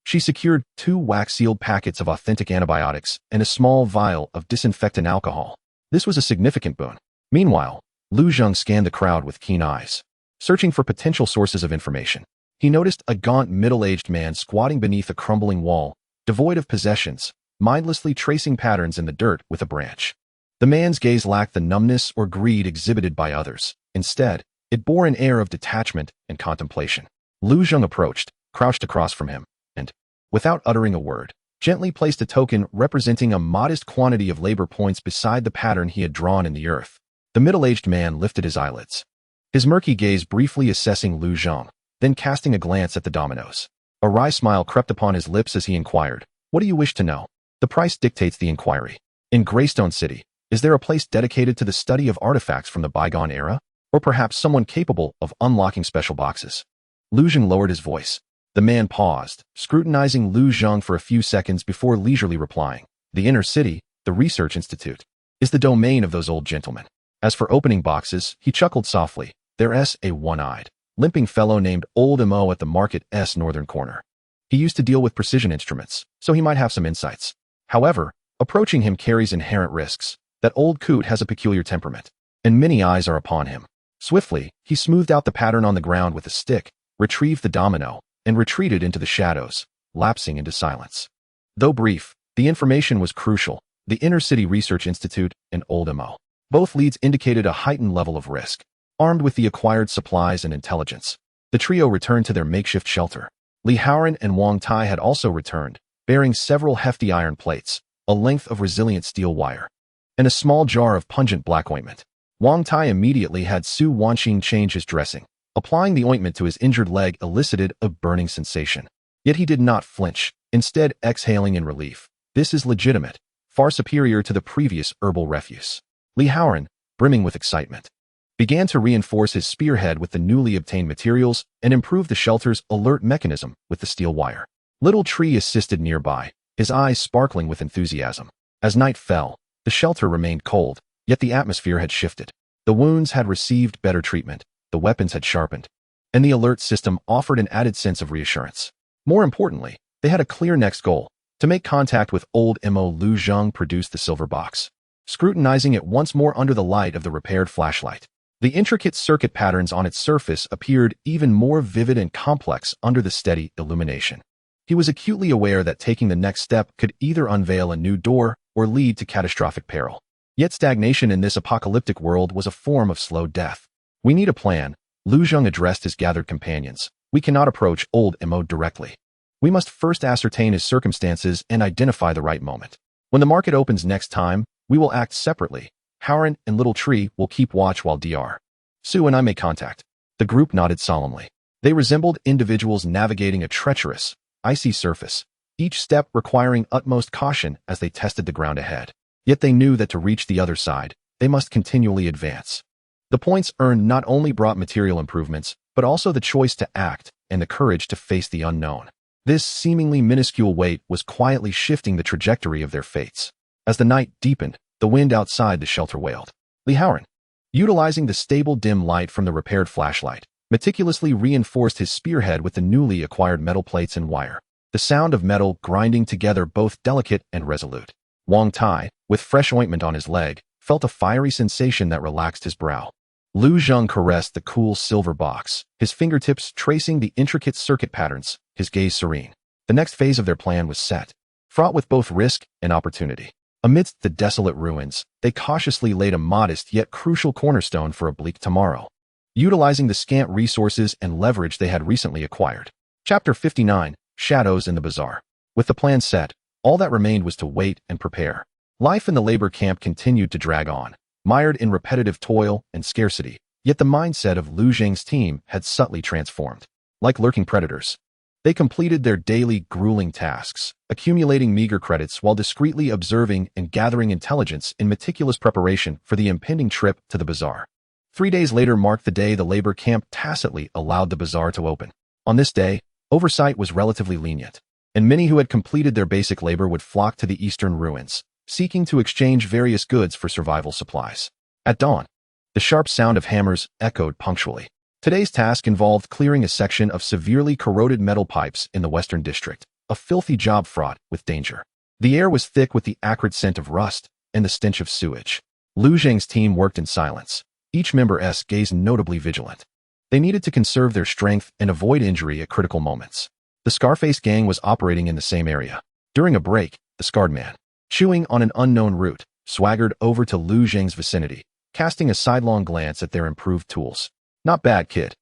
She secured 2 wax-sealed packets of authentic antibiotics and a small vial of disinfectant alcohol. This was a significant boon. Meanwhile, Lu Zheng scanned the crowd with keen eyes, searching for potential sources of information. He noticed a gaunt, middle-aged man squatting beneath a crumbling wall, devoid of possessions, mindlessly tracing patterns in the dirt with a branch. The man's gaze lacked the numbness or greed exhibited by others. Instead, it bore an air of detachment and contemplation. Lu Zheng approached, crouched across from him, and, without uttering a word, gently placed a token representing a modest quantity of labor points beside the pattern he had drawn in the earth. The middle-aged man lifted his eyelids, his murky gaze briefly assessing Lu Zheng, then casting a glance at the dominoes. A wry smile crept upon his lips as he inquired, "What do you wish to know?" The price dictates the inquiry. In Greystone City, is there a place dedicated to the study of artifacts from the bygone era? Or perhaps someone capable of unlocking special boxes? Lu Zheng lowered his voice. The man paused, scrutinizing Lu Zheng for a few seconds before leisurely replying. The inner city, the research institute, is the domain of those old gentlemen. As for opening boxes, he chuckled softly. There's a one-eyed, limping fellow named Old Mo at the market's northern corner. He used to deal with precision instruments, so he might have some insights. However, approaching him carries inherent risks. That old coot has a peculiar temperament, and many eyes are upon him. Swiftly, he smoothed out the pattern on the ground with a stick, retrieved the domino, and retreated into the shadows, lapsing into silence. Though brief, the information was crucial. The Inner City Research Institute and Old Mo. Both leads indicated a heightened level of risk. Armed with the acquired supplies and intelligence, the trio returned to their makeshift shelter. Li Haoran and Wang Tai had also returned, bearing several hefty iron plates, a length of resilient steel wire, and a small jar of pungent black ointment. Wang Tai immediately had Su Wanxing change his dressing. Applying the ointment to his injured leg elicited a burning sensation. Yet he did not flinch, instead exhaling in relief. This is legitimate, far superior to the previous herbal refuse. Li Haoran, brimming with excitement, began to reinforce his spearhead with the newly obtained materials and improve the shelter's alert mechanism with the steel wire. Little Tree assisted nearby, his eyes sparkling with enthusiasm. As night fell, the shelter remained cold, yet the atmosphere had shifted. The wounds had received better treatment, the weapons had sharpened, and the alert system offered an added sense of reassurance. More importantly, they had a clear next goal: to make contact with Old Mo. Lu Zheng produced the silver box, scrutinizing it once more under the light of the repaired flashlight. The intricate circuit patterns on its surface appeared even more vivid and complex under the steady illumination. He was acutely aware that taking the next step could either unveil a new door or lead to catastrophic peril. Yet stagnation in this apocalyptic world was a form of slow death. "We need a plan," Lu Zheng addressed his gathered companions. "We cannot approach Old Mo directly. We must first ascertain his circumstances and identify the right moment. When the market opens next time, we will act separately. Howren and Little Tree will keep watch while Dr. Sue and I make contact." The group nodded solemnly. They resembled individuals navigating a treacherous, icy surface, each step requiring utmost caution as they tested the ground ahead. Yet they knew that to reach the other side, they must continually advance. The points earned not only brought material improvements, but also the choice to act and the courage to face the unknown. This seemingly minuscule weight was quietly shifting the trajectory of their fates. As the night deepened, the wind outside the shelter wailed. Lee Howren, utilizing the stable dim light from the repaired flashlight, meticulously reinforced his spearhead with the newly acquired metal plates and wire. The sound of metal grinding together both delicate and resolute. Wang Tai, with fresh ointment on his leg, felt a fiery sensation that relaxed his brow. Lu Zheng caressed the cool silver box, his fingertips tracing the intricate circuit patterns, his gaze serene. The next phase of their plan was set, fraught with both risk and opportunity. Amidst the desolate ruins, they cautiously laid a modest yet crucial cornerstone for a bleak tomorrow, utilizing the scant resources and leverage they had recently acquired. Chapter 59, Shadows in the Bazaar. With the plan set, all that remained was to wait and prepare. Life in the labor camp continued to drag on, mired in repetitive toil and scarcity, yet the mindset of Lu Zheng's team had subtly transformed. Like lurking predators, they completed their daily grueling tasks, accumulating meager credits while discreetly observing and gathering intelligence in meticulous preparation for the impending trip to the bazaar. 3 days later marked the day the labor camp tacitly allowed the bazaar to open. On this day, oversight was relatively lenient, and many who had completed their basic labor would flock to the eastern ruins, seeking to exchange various goods for survival supplies. At dawn, the sharp sound of hammers echoed punctually. Today's task involved clearing a section of severely corroded metal pipes in the Western District, a filthy job fraught with danger. The air was thick with the acrid scent of rust and the stench of sewage. Lu Zheng's team worked in silence, each member's gaze notably vigilant. They needed to conserve their strength and avoid injury at critical moments. The Scarface gang was operating in the same area. During a break, the scarred man, chewing on an unknown root, swaggered over to Lu Zheng's vicinity, casting a sidelong glance at their improved tools. "Not bad, kid.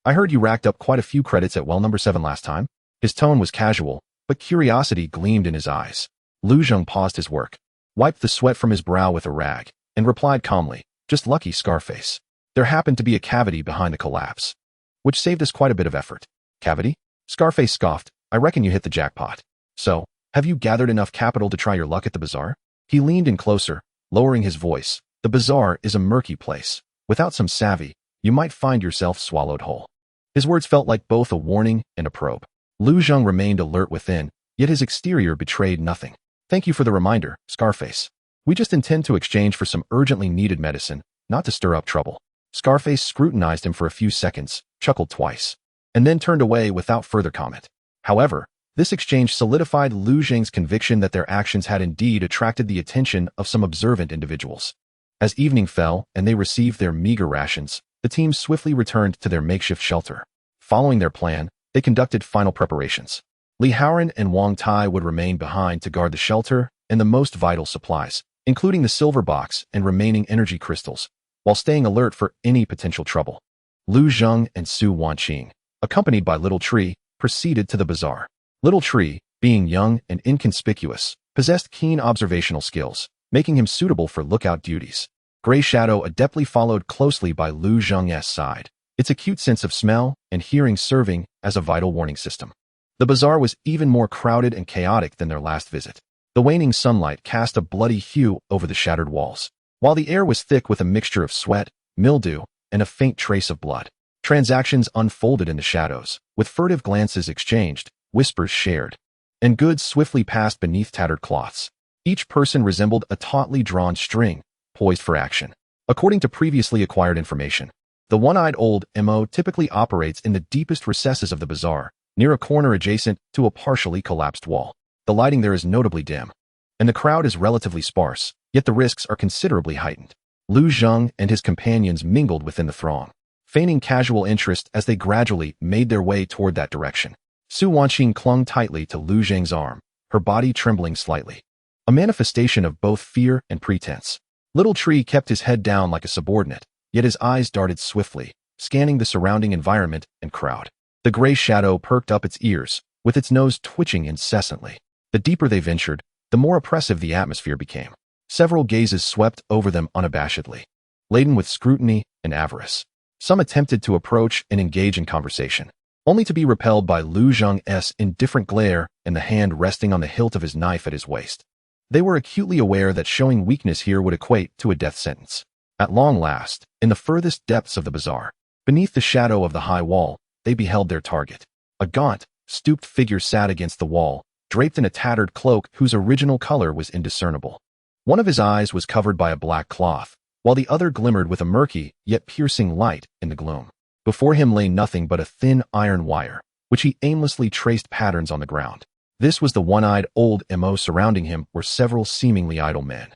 I heard you racked up quite a few credits at well number 7 last time." His tone was casual, but curiosity gleamed in his eyes. Lu Zheng paused his work, wiped the sweat from his brow with a rag, and replied calmly, "Just lucky, Scarface. There happened to be a cavity behind the collapse, which saved us quite a bit of effort." "Cavity?" Scarface scoffed. "I reckon you hit the jackpot. So, have you gathered enough capital to try your luck at the bazaar?" He leaned in closer, lowering his voice. "The bazaar is a murky place. Without some savvy, you might find yourself swallowed whole." His words felt like both a warning and a probe. Lu Zheng remained alert within, yet his exterior betrayed nothing. "Thank you for the reminder, Scarface. We just intend to exchange for some urgently needed medicine, not to stir up trouble." Scarface scrutinized him for a few seconds, chuckled twice, and then turned away without further comment. However, this exchange solidified Lu Zheng's conviction that their actions had indeed attracted the attention of some observant individuals. As evening fell and they received their meager rations, the team swiftly returned to their makeshift shelter. Following their plan, they conducted final preparations. Li Haoran and Wang Tai would remain behind to guard the shelter and the most vital supplies, including the silver box and remaining energy crystals, while staying alert for any potential trouble. Lu Zheng and Su Wanqing, accompanied by Little Tree, proceeded to the bazaar. Little Tree, being young and inconspicuous, possessed keen observational skills, making him suitable for lookout duties. Gray Shadow adeptly followed closely by Lu Zheng's side, its acute sense of smell and hearing serving as a vital warning system. The bazaar was even more crowded and chaotic than their last visit. The waning sunlight cast a bloody hue over the shattered walls, while the air was thick with a mixture of sweat, mildew, and a faint trace of blood. Transactions unfolded in the shadows, with furtive glances exchanged, whispers shared, and goods swiftly passed beneath tattered cloths. Each person resembled a tautly drawn string, poised for action. According to previously acquired information, the one-eyed old MO typically operates in the deepest recesses of the bazaar, near a corner adjacent to a partially collapsed wall. The lighting there is notably dim, and the crowd is relatively sparse, yet the risks are considerably heightened. Lu Zheng and his companions mingled within the throng, feigning casual interest as they gradually made their way toward that direction. Su Wanqing clung tightly to Lu Zheng's arm, her body trembling slightly, a manifestation of both fear and pretense. Little Tree kept his head down like a subordinate, yet his eyes darted swiftly, scanning the surrounding environment and crowd. The gray shadow perked up its ears, with its nose twitching incessantly. The deeper they ventured, the more oppressive the atmosphere became. Several gazes swept over them unabashedly, laden with scrutiny and avarice. Some attempted to approach and engage in conversation, only to be repelled by Lu Zheng's indifferent glare and the hand resting on the hilt of his knife at his waist. They were acutely aware that showing weakness here would equate to a death sentence. At long last, in the furthest depths of the bazaar, beneath the shadow of the high wall, they beheld their target. A gaunt, stooped figure sat against the wall, draped in a tattered cloak whose original color was indiscernible. One of his eyes was covered by a black cloth, while the other glimmered with a murky, yet piercing light in the gloom. Before him lay nothing but a thin iron wire, which he aimlessly traced patterns on the ground. This was the one-eyed old mo. Surrounding him were several seemingly idle men.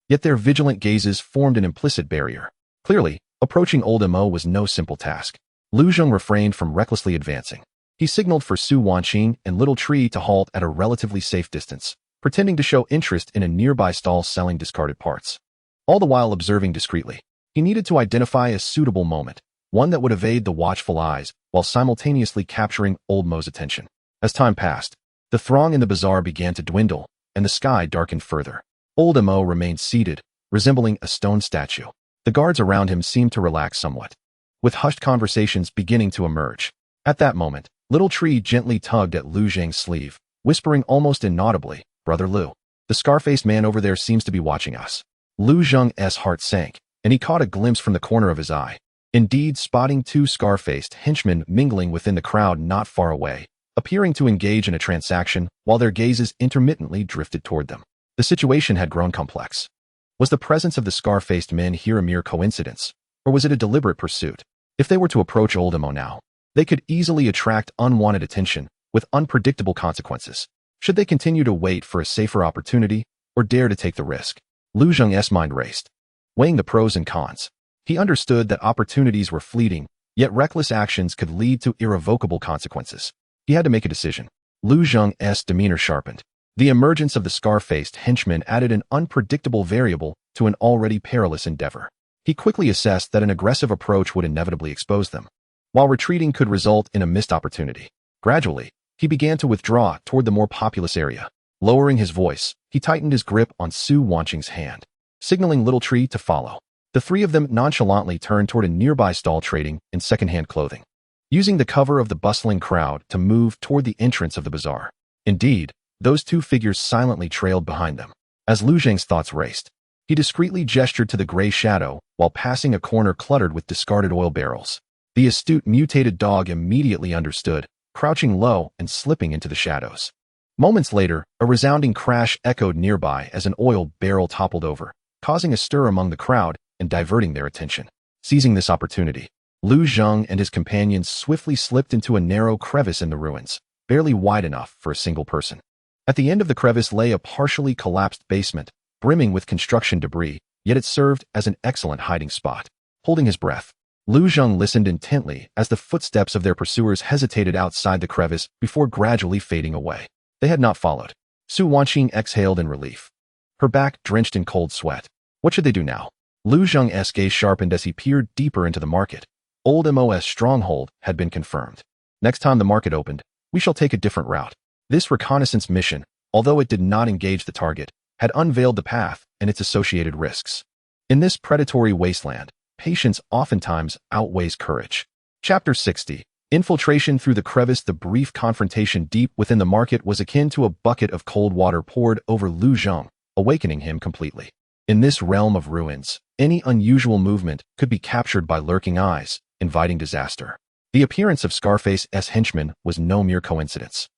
Yet their vigilant gazes formed an implicit barrier. Clearly, approaching old mo was no simple task. Lu Zheng refrained from recklessly advancing. He signaled for Su Wanqing and Little Tree to halt at a relatively safe distance, pretending to show interest in a nearby stall selling discarded parts. All the while observing discreetly, he needed to identify a suitable moment, one that would evade the watchful eyes while simultaneously capturing old Mo's attention. As time passed, the throng in the bazaar began to dwindle, and the sky darkened further. Old Mo remained seated, resembling a stone statue. The guards around him seemed to relax somewhat, with hushed conversations beginning to emerge. At that moment, Little Tree gently tugged at Lu Zheng's sleeve, whispering almost inaudibly, "Brother Lu, the scar-faced man over there seems to be watching us." Lu Zheng's heart sank, and he caught a glimpse from the corner of his eye. Indeed, spotting two scar-faced henchmen mingling within the crowd not far away, appearing to engage in a transaction while their gazes intermittently drifted toward them. The situation had grown complex. Was the presence of the scar-faced men here a mere coincidence, or was it a deliberate pursuit? If they were to approach Old Mo now, they could easily attract unwanted attention with unpredictable consequences. Should they continue to wait for a safer opportunity or dare to take the risk? Lu Zheng's mind raced, weighing the pros and cons. He understood that opportunities were fleeting, yet reckless actions could lead to irrevocable consequences. He had to make a decision. Lu Zheng's demeanor sharpened. The emergence of the scar-faced henchmen added an unpredictable variable to an already perilous endeavor. He quickly assessed that an aggressive approach would inevitably expose them, while retreating could result in a missed opportunity. Gradually, he began to withdraw toward the more populous area. Lowering his voice, he tightened his grip on Su Wanqing's hand, signaling Little Tree to follow. The three of them nonchalantly turned toward a nearby stall trading in second-hand clothing, using the cover of the bustling crowd to move toward the entrance of the bazaar. Indeed, those two figures silently trailed behind them. As Lu Zheng's thoughts raced, he discreetly gestured to the gray shadow while passing a corner cluttered with discarded oil barrels. The astute mutated dog immediately understood, crouching low and slipping into the shadows. Moments later, a resounding crash echoed nearby as an oil barrel toppled over, causing a stir among the crowd and diverting their attention. Seizing this opportunity, Lu Zheng and his companions swiftly slipped into a narrow crevice in the ruins, barely wide enough for a single person. At the end of the crevice lay a partially collapsed basement, brimming with construction debris, yet it served as an excellent hiding spot. Holding his breath, Lu Zheng listened intently as the footsteps of their pursuers hesitated outside the crevice before gradually fading away. They had not followed. Su Wanqing exhaled in relief, her back drenched in cold sweat. What should they do now? Lu Zheng's gaze sharpened as he peered deeper into the market. Old Mo's stronghold had been confirmed. Next time the market opened, we shall take a different route. This reconnaissance mission, although it did not engage the target, had unveiled the path and its associated risks. In this predatory wasteland, patience oftentimes outweighs courage. Chapter 60. Infiltration through the crevice. The brief confrontation deep within the market was akin to a bucket of cold water poured over Lu Zheng, awakening him completely. In this realm of ruins, any unusual movement could be captured by lurking eyes, inviting disaster. The appearance of Scarface's henchmen was no mere coincidence.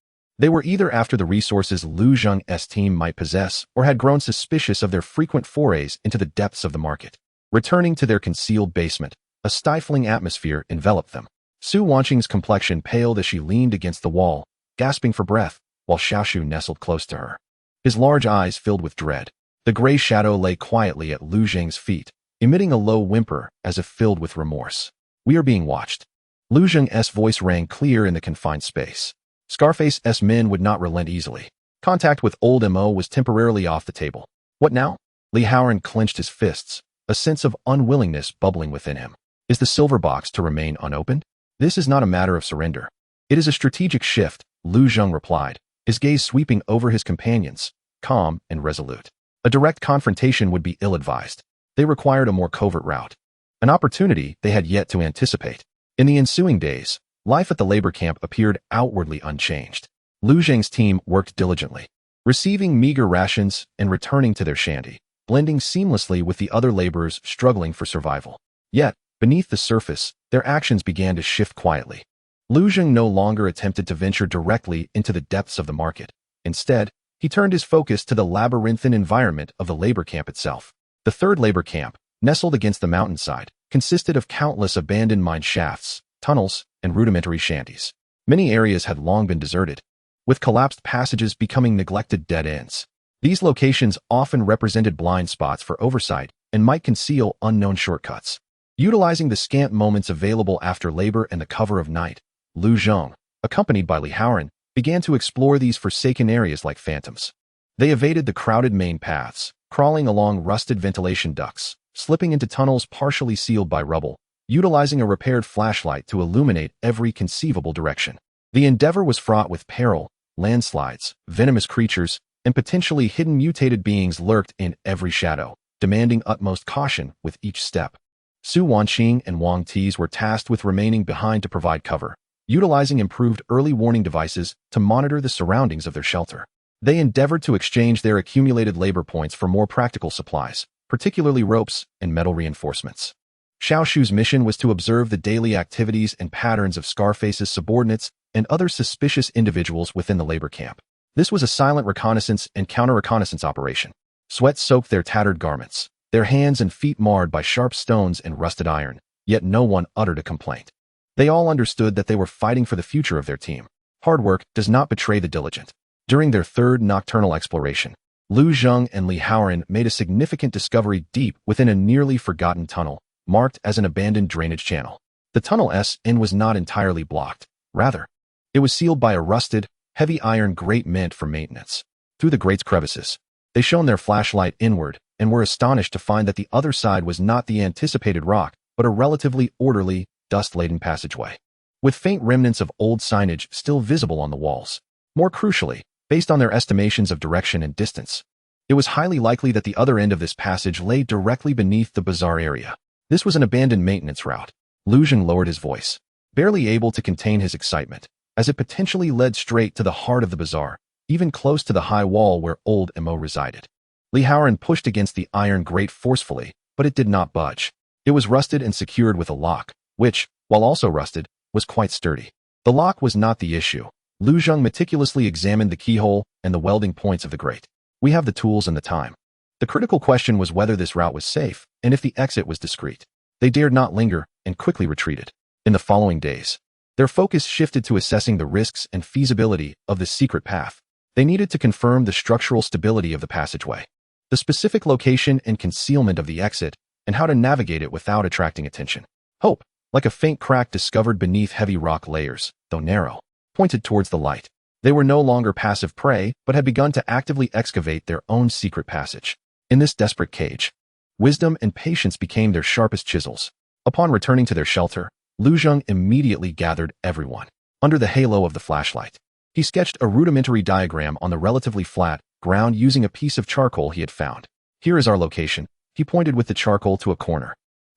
They were either after the resources Lu Zheng's team might possess or had grown suspicious of their frequent forays into the depths of the market. Returning to their concealed basement, a stifling atmosphere enveloped them. Su Wanqing's complexion paled as she leaned against the wall, gasping for breath, while Xiaoshu nestled close to her. His large eyes filled with dread. The gray shadow lay quietly at Lu Zheng's feet, emitting a low whimper as if filled with remorse. "We are being watched." Lu Zheng's voice rang clear in the confined space. Scarface's men would not relent easily. Contact with Old Mo was temporarily off the table. What now? Li Haoran clenched his fists, a sense of unwillingness bubbling within him. Is the silver box to remain unopened? This is not a matter of surrender. It is a strategic shift, Lu Zheng replied, his gaze sweeping over his companions, calm and resolute. A direct confrontation would be ill-advised. They required a more covert route, an opportunity they had yet to anticipate. In the ensuing days, life at the labor camp appeared outwardly unchanged. Lu Zheng's team worked diligently, receiving meager rations and returning to their shanty, blending seamlessly with the other laborers struggling for survival. Yet, beneath the surface, their actions began to shift quietly. Lu Zheng no longer attempted to venture directly into the depths of the market. Instead, he turned his focus to the labyrinthine environment of the labor camp itself. The third labor camp, nestled against the mountainside, consisted of countless abandoned mine shafts, tunnels, and rudimentary shanties. Many areas had long been deserted, with collapsed passages becoming neglected dead ends. These locations often represented blind spots for oversight and might conceal unknown shortcuts. Utilizing the scant moments available after labor and the cover of night, Lu Zheng, accompanied by Li Haoran, began to explore these forsaken areas like phantoms. They evaded the crowded main paths, crawling along rusted ventilation ducts, slipping into tunnels partially sealed by rubble, utilizing a repaired flashlight to illuminate every conceivable direction. The endeavor was fraught with peril. Landslides, venomous creatures, and potentially hidden mutated beings lurked in every shadow, demanding utmost caution with each step. Su Wanqing and Wang Ti's were tasked with remaining behind to provide cover, utilizing improved early warning devices to monitor the surroundings of their shelter. They endeavored to exchange their accumulated labor points for more practical supplies, particularly ropes and metal reinforcements. Xiao Shu's mission was to observe the daily activities and patterns of Scarface's subordinates and other suspicious individuals within the labor camp. This was a silent reconnaissance and counter-reconnaissance operation. Sweat soaked their tattered garments, their hands and feet marred by sharp stones and rusted iron, yet no one uttered a complaint. They all understood that they were fighting for the future of their team. Hard work does not betray the diligent. During their third nocturnal exploration, Lu Zheng and Li Haoran made a significant discovery deep within a nearly forgotten tunnel, marked as an abandoned drainage channel. The tunnel's end was not entirely blocked. Rather, it was sealed by a rusted, heavy iron grate meant for maintenance. Through the grate's crevices, they shone their flashlight inward and were astonished to find that the other side was not the anticipated rock, but a relatively orderly, dust-laden passageway, with faint remnants of old signage still visible on the walls. More crucially, based on their estimations of direction and distance, it was highly likely that the other end of this passage lay directly beneath the bazaar area. This was an abandoned maintenance route. Lu Zheng lowered his voice, barely able to contain his excitement, as it potentially led straight to the heart of the bazaar, even close to the high wall where old Mo resided. Li Haoran pushed against the iron grate forcefully, but it did not budge. It was rusted and secured with a lock, which, while also rusted, was quite sturdy. The lock was not the issue. Lu Zheng meticulously examined the keyhole and the welding points of the grate. We have the tools and the time. The critical question was whether this route was safe and if the exit was discreet. They dared not linger and quickly retreated. In the following days, their focus shifted to assessing the risks and feasibility of this secret path. They needed to confirm the structural stability of the passageway, the specific location and concealment of the exit, and how to navigate it without attracting attention. Hope, like a faint crack discovered beneath heavy rock layers, though narrow, pointed towards the light. They were no longer passive prey, but had begun to actively excavate their own secret passage. In this desperate cage, wisdom and patience became their sharpest chisels. Upon returning to their shelter, Lu Zheng immediately gathered everyone. Under the halo of the flashlight, he sketched a rudimentary diagram on the relatively flat ground using a piece of charcoal he had found. Here is our location. He pointed with the charcoal to a corner.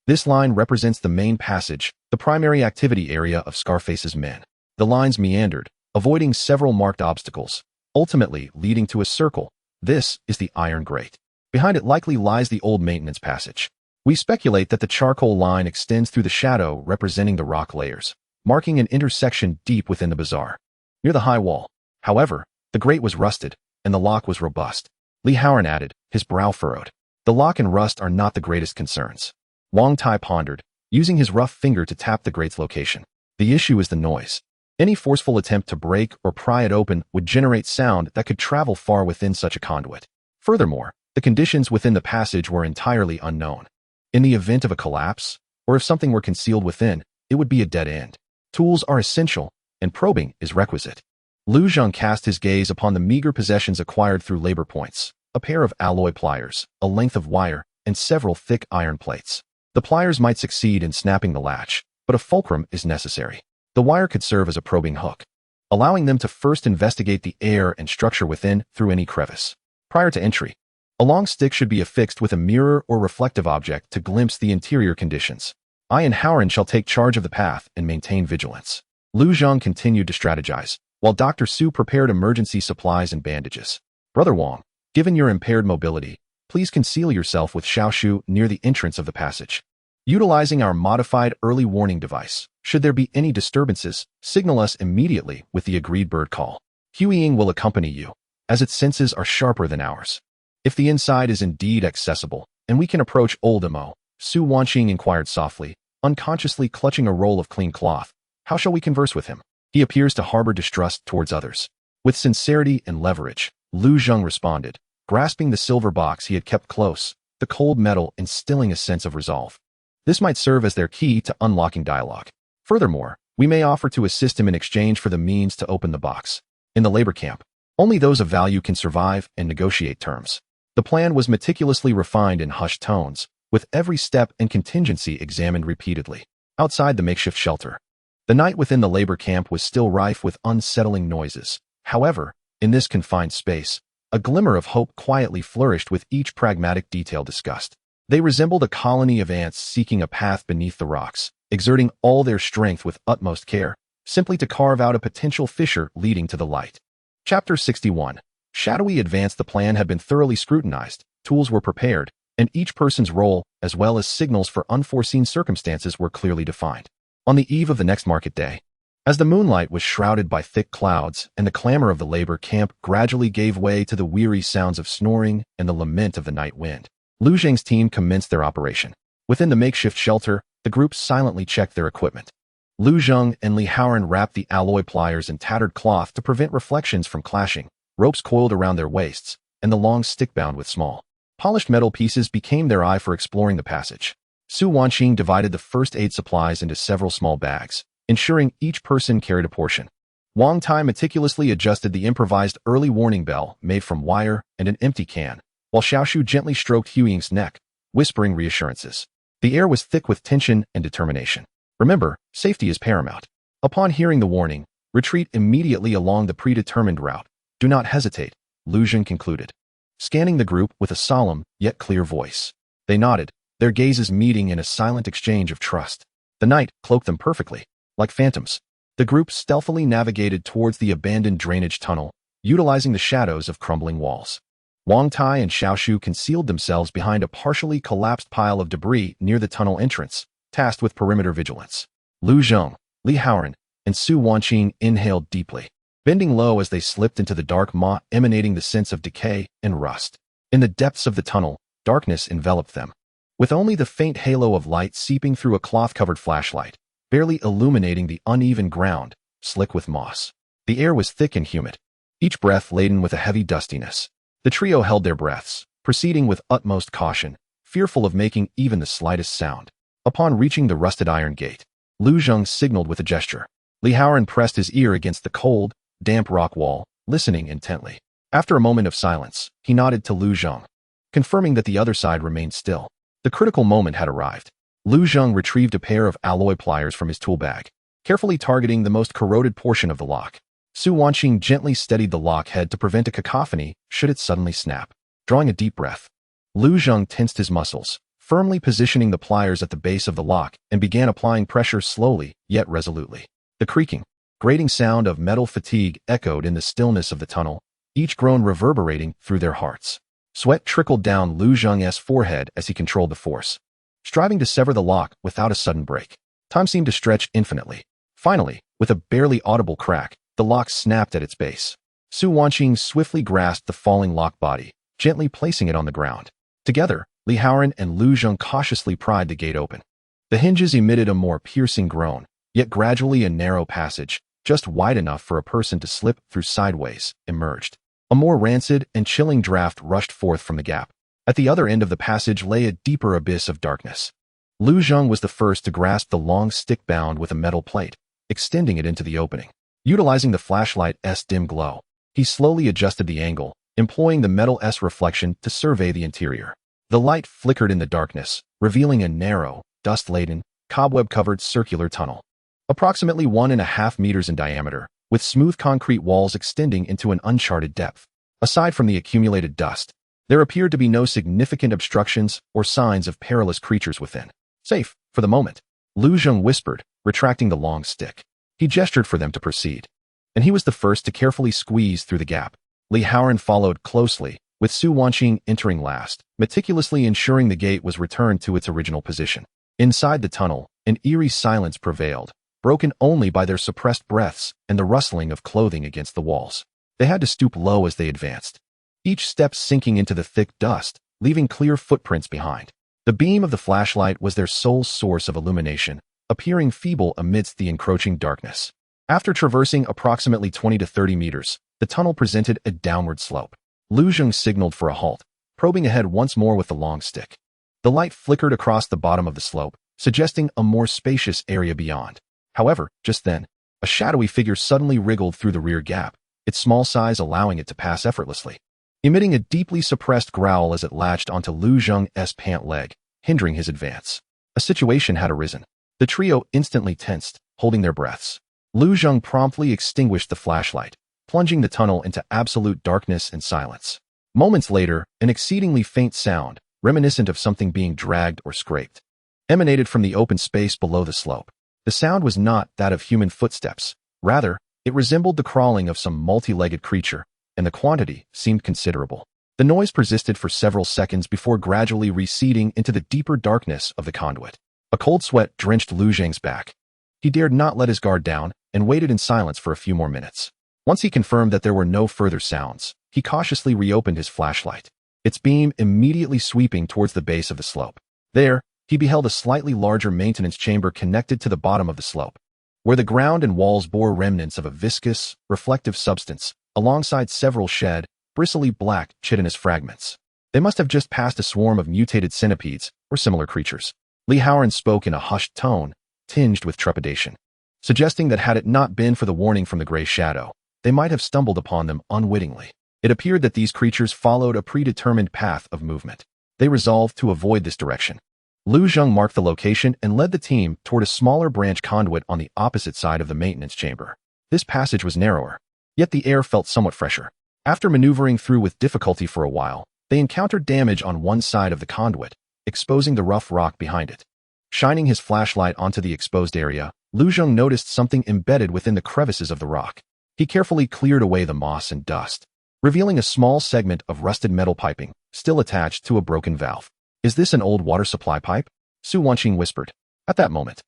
This line represents the main passage, the primary activity area of Scarface's men. The lines meandered, avoiding several marked obstacles, ultimately leading to a circle. This is the iron grate. Behind it likely lies the old maintenance passage. We speculate that the charcoal line extends through the shadow representing the rock layers, marking an intersection deep within the bazaar. Near the high wall, however, the grate was rusted, and the lock was robust. Li Haoran added, his brow furrowed. The lock and rust are not the greatest concerns. Wang Tai pondered, using his rough finger to tap the grate's location. The issue is the noise. Any forceful attempt to break or pry it open would generate sound that could travel far within such a conduit. Furthermore, the conditions within the passage were entirely unknown. In the event of a collapse, or if something were concealed within, it would be a dead end. Tools are essential, and probing is requisite. Lu Zheng cast his gaze upon the meager possessions acquired through labor points, a pair of alloy pliers, a length of wire, and several thick iron plates. The pliers might succeed in snapping the latch, but a fulcrum is necessary. The wire could serve as a probing hook. allowing them to first investigate the air and structure within through any crevice. Prior to entry, a long stick should be affixed with a mirror or reflective object to glimpse the interior conditions. I and Howren shall take charge of the path and maintain vigilance. Lu Zhang continued to strategize, while Dr. Su prepared emergency supplies and bandages. Brother Wang, given your impaired mobility, please conceal yourself with Xiaoshu near the entrance of the passage. Utilizing our modified early warning device, should there be any disturbances, signal us immediately with the agreed bird call. Huiying will accompany you, as its senses are sharper than ours. If the inside is indeed accessible, and we can approach Old Mo, Su Wanqing inquired softly, unconsciously clutching a roll of clean cloth, how shall we converse with him? He appears to harbor distrust towards others. With sincerity and leverage, Lu Zhang responded, grasping the silver box he had kept close, the cold metal instilling a sense of resolve. This might serve as their key to unlocking dialogue. Furthermore, we may offer to assist him in exchange for the means to open the box. In the labor camp, only those of value can survive and negotiate terms. The plan was meticulously refined in hushed tones, with every step and contingency examined repeatedly. Outside the makeshift shelter, the night within the labor camp was still rife with unsettling noises. However, in this confined space, a glimmer of hope quietly flourished with each pragmatic detail discussed. They resembled a colony of ants seeking a path beneath the rocks, exerting all their strength with utmost care, simply to carve out a potential fissure leading to the light. Chapter 61. Shadowy advanced. The plan had been thoroughly scrutinized, tools were prepared, and each person's role, as well as signals for unforeseen circumstances, were clearly defined. On the eve of the next market day, as the moonlight was shrouded by thick clouds and the clamor of the labor camp gradually gave way to the weary sounds of snoring and the lament of the night wind, Lu Zhang's team commenced their operation. Within the makeshift shelter, the group silently checked their equipment. Lu Zhang and Li Haoren wrapped the alloy pliers in tattered cloth to prevent reflections from clashing, ropes coiled around their waists, and the long stick bound with small, polished metal pieces became their eye for exploring the passage. Su Wanqing divided the first aid supplies into several small bags, ensuring each person carried a portion. Wang Tai meticulously adjusted the improvised early warning bell made from wire and an empty can, while Xiaoshu gently stroked Huiying's neck, whispering reassurances. The air was thick with tension and determination. Remember, safety is paramount. Upon hearing the warning, retreat immediately along the predetermined route. Do not hesitate, Lu Zhang concluded, scanning the group with a solemn yet clear voice. They nodded, their gazes meeting in a silent exchange of trust. The night cloaked them perfectly. Like phantoms, the group stealthily navigated towards the abandoned drainage tunnel, utilizing the shadows of crumbling walls. Wang Tai and Xiaoshu concealed themselves behind a partially collapsed pile of debris near the tunnel entrance, tasked with perimeter vigilance. Lu Zhang, Li Haoren, and Su Wanqing inhaled deeply, bending low as they slipped into the dark maw emanating the sense of decay and rust. In the depths of the tunnel, darkness enveloped them, with only the faint halo of light seeping through a cloth-covered flashlight, barely illuminating the uneven ground, slick with moss. The air was thick and humid, each breath laden with a heavy dustiness. The trio held their breaths, proceeding with utmost caution, fearful of making even the slightest sound. Upon reaching the rusted iron gate, Lu Zhang signaled with a gesture. Li Haoren pressed his ear against the cold, damp rock wall, listening intently. After a moment of silence, he nodded to Lu Zhang, confirming that the other side remained still. The critical moment had arrived. Lu Zhang retrieved a pair of alloy pliers from his tool bag, carefully targeting the most corroded portion of the lock. Su Wanqing gently steadied the lock head to prevent a cacophony should it suddenly snap. Drawing a deep breath, Lu Zhang tensed his muscles, firmly positioning the pliers at the base of the lock and began applying pressure slowly yet resolutely. The creaking, grating sound of metal fatigue echoed in the stillness of the tunnel, each groan reverberating through their hearts. Sweat trickled down Lu Zhang's forehead as he controlled the force, striving to sever the lock without a sudden break. Time seemed to stretch infinitely. Finally, with a barely audible crack, the lock snapped at its base. Su Wanqing swiftly grasped the falling lock body, gently placing it on the ground. Together, Li Haoren and Lu Zhang cautiously pried the gate open. The hinges emitted a more piercing groan, yet gradually a narrow passage, just wide enough for a person to slip through sideways, emerged. A more rancid and chilling draft rushed forth from the gap. At the other end of the passage lay a deeper abyss of darkness. Lu Zhang was the first to grasp the long stick bound with a metal plate, extending it into the opening. Utilizing the flashlight's dim glow, he slowly adjusted the angle, employing the metal's reflection to survey the interior. The light flickered in the darkness, revealing a narrow, dust-laden, cobweb-covered circular tunnel. Approximately 1.5 meters in diameter, with smooth concrete walls extending into an uncharted depth. Aside from the accumulated dust, there appeared to be no significant obstructions or signs of perilous creatures within. Safe, for the moment, Lu Zheng whispered, retracting the long stick. He gestured for them to proceed, and he was the first to carefully squeeze through the gap. Li Haoran followed closely, with Su Wanqing entering last, meticulously ensuring the gate was returned to its original position. Inside the tunnel, an eerie silence prevailed, broken only by their suppressed breaths and the rustling of clothing against the walls. They had to stoop low as they advanced, each step sinking into the thick dust, leaving clear footprints behind. The beam of the flashlight was their sole source of illumination, appearing feeble amidst the encroaching darkness. After traversing approximately 20 to 30 meters, the tunnel presented a downward slope. Lu Zheng signaled for a halt, probing ahead once more with the long stick. The light flickered across the bottom of the slope, suggesting a more spacious area beyond. However, just then, a shadowy figure suddenly wriggled through the rear gap, its small size allowing it to pass effortlessly, emitting a deeply suppressed growl as it latched onto Lu Zheng's pant leg, hindering his advance. A situation had arisen. The trio instantly tensed, holding their breaths. Lu Zheng promptly extinguished the flashlight, plunging the tunnel into absolute darkness and silence. Moments later, an exceedingly faint sound, reminiscent of something being dragged or scraped, emanated from the open space below the slope. The sound was not that of human footsteps. Rather, it resembled the crawling of some multi-legged creature, and the quantity seemed considerable. The noise persisted for several seconds before gradually receding into the deeper darkness of the conduit. A cold sweat drenched Lu Zheng's back. He dared not let his guard down and waited in silence for a few more minutes. Once he confirmed that there were no further sounds, he cautiously reopened his flashlight, its beam immediately sweeping towards the base of the slope. There, he beheld a slightly larger maintenance chamber connected to the bottom of the slope, where the ground and walls bore remnants of a viscous, reflective substance, alongside several shed, bristly black chitinous fragments. They must have just passed a swarm of mutated centipedes or similar creatures. Li Haoran spoke in a hushed tone, tinged with trepidation, suggesting that had it not been for the warning from the gray shadow, they might have stumbled upon them unwittingly. It appeared that these creatures followed a predetermined path of movement. They resolved to avoid this direction. Lu Zheng marked the location and led the team toward a smaller branch conduit on the opposite side of the maintenance chamber. This passage was narrower, yet the air felt somewhat fresher. After maneuvering through with difficulty for a while, they encountered damage on one side of the conduit, exposing the rough rock behind it. Shining his flashlight onto the exposed area, Lu Zheng noticed something embedded within the crevices of the rock. He carefully cleared away the moss and dust, revealing a small segment of rusted metal piping, still attached to a broken valve. "Is this an old water supply pipe?" Su Wanqing whispered. At that moment,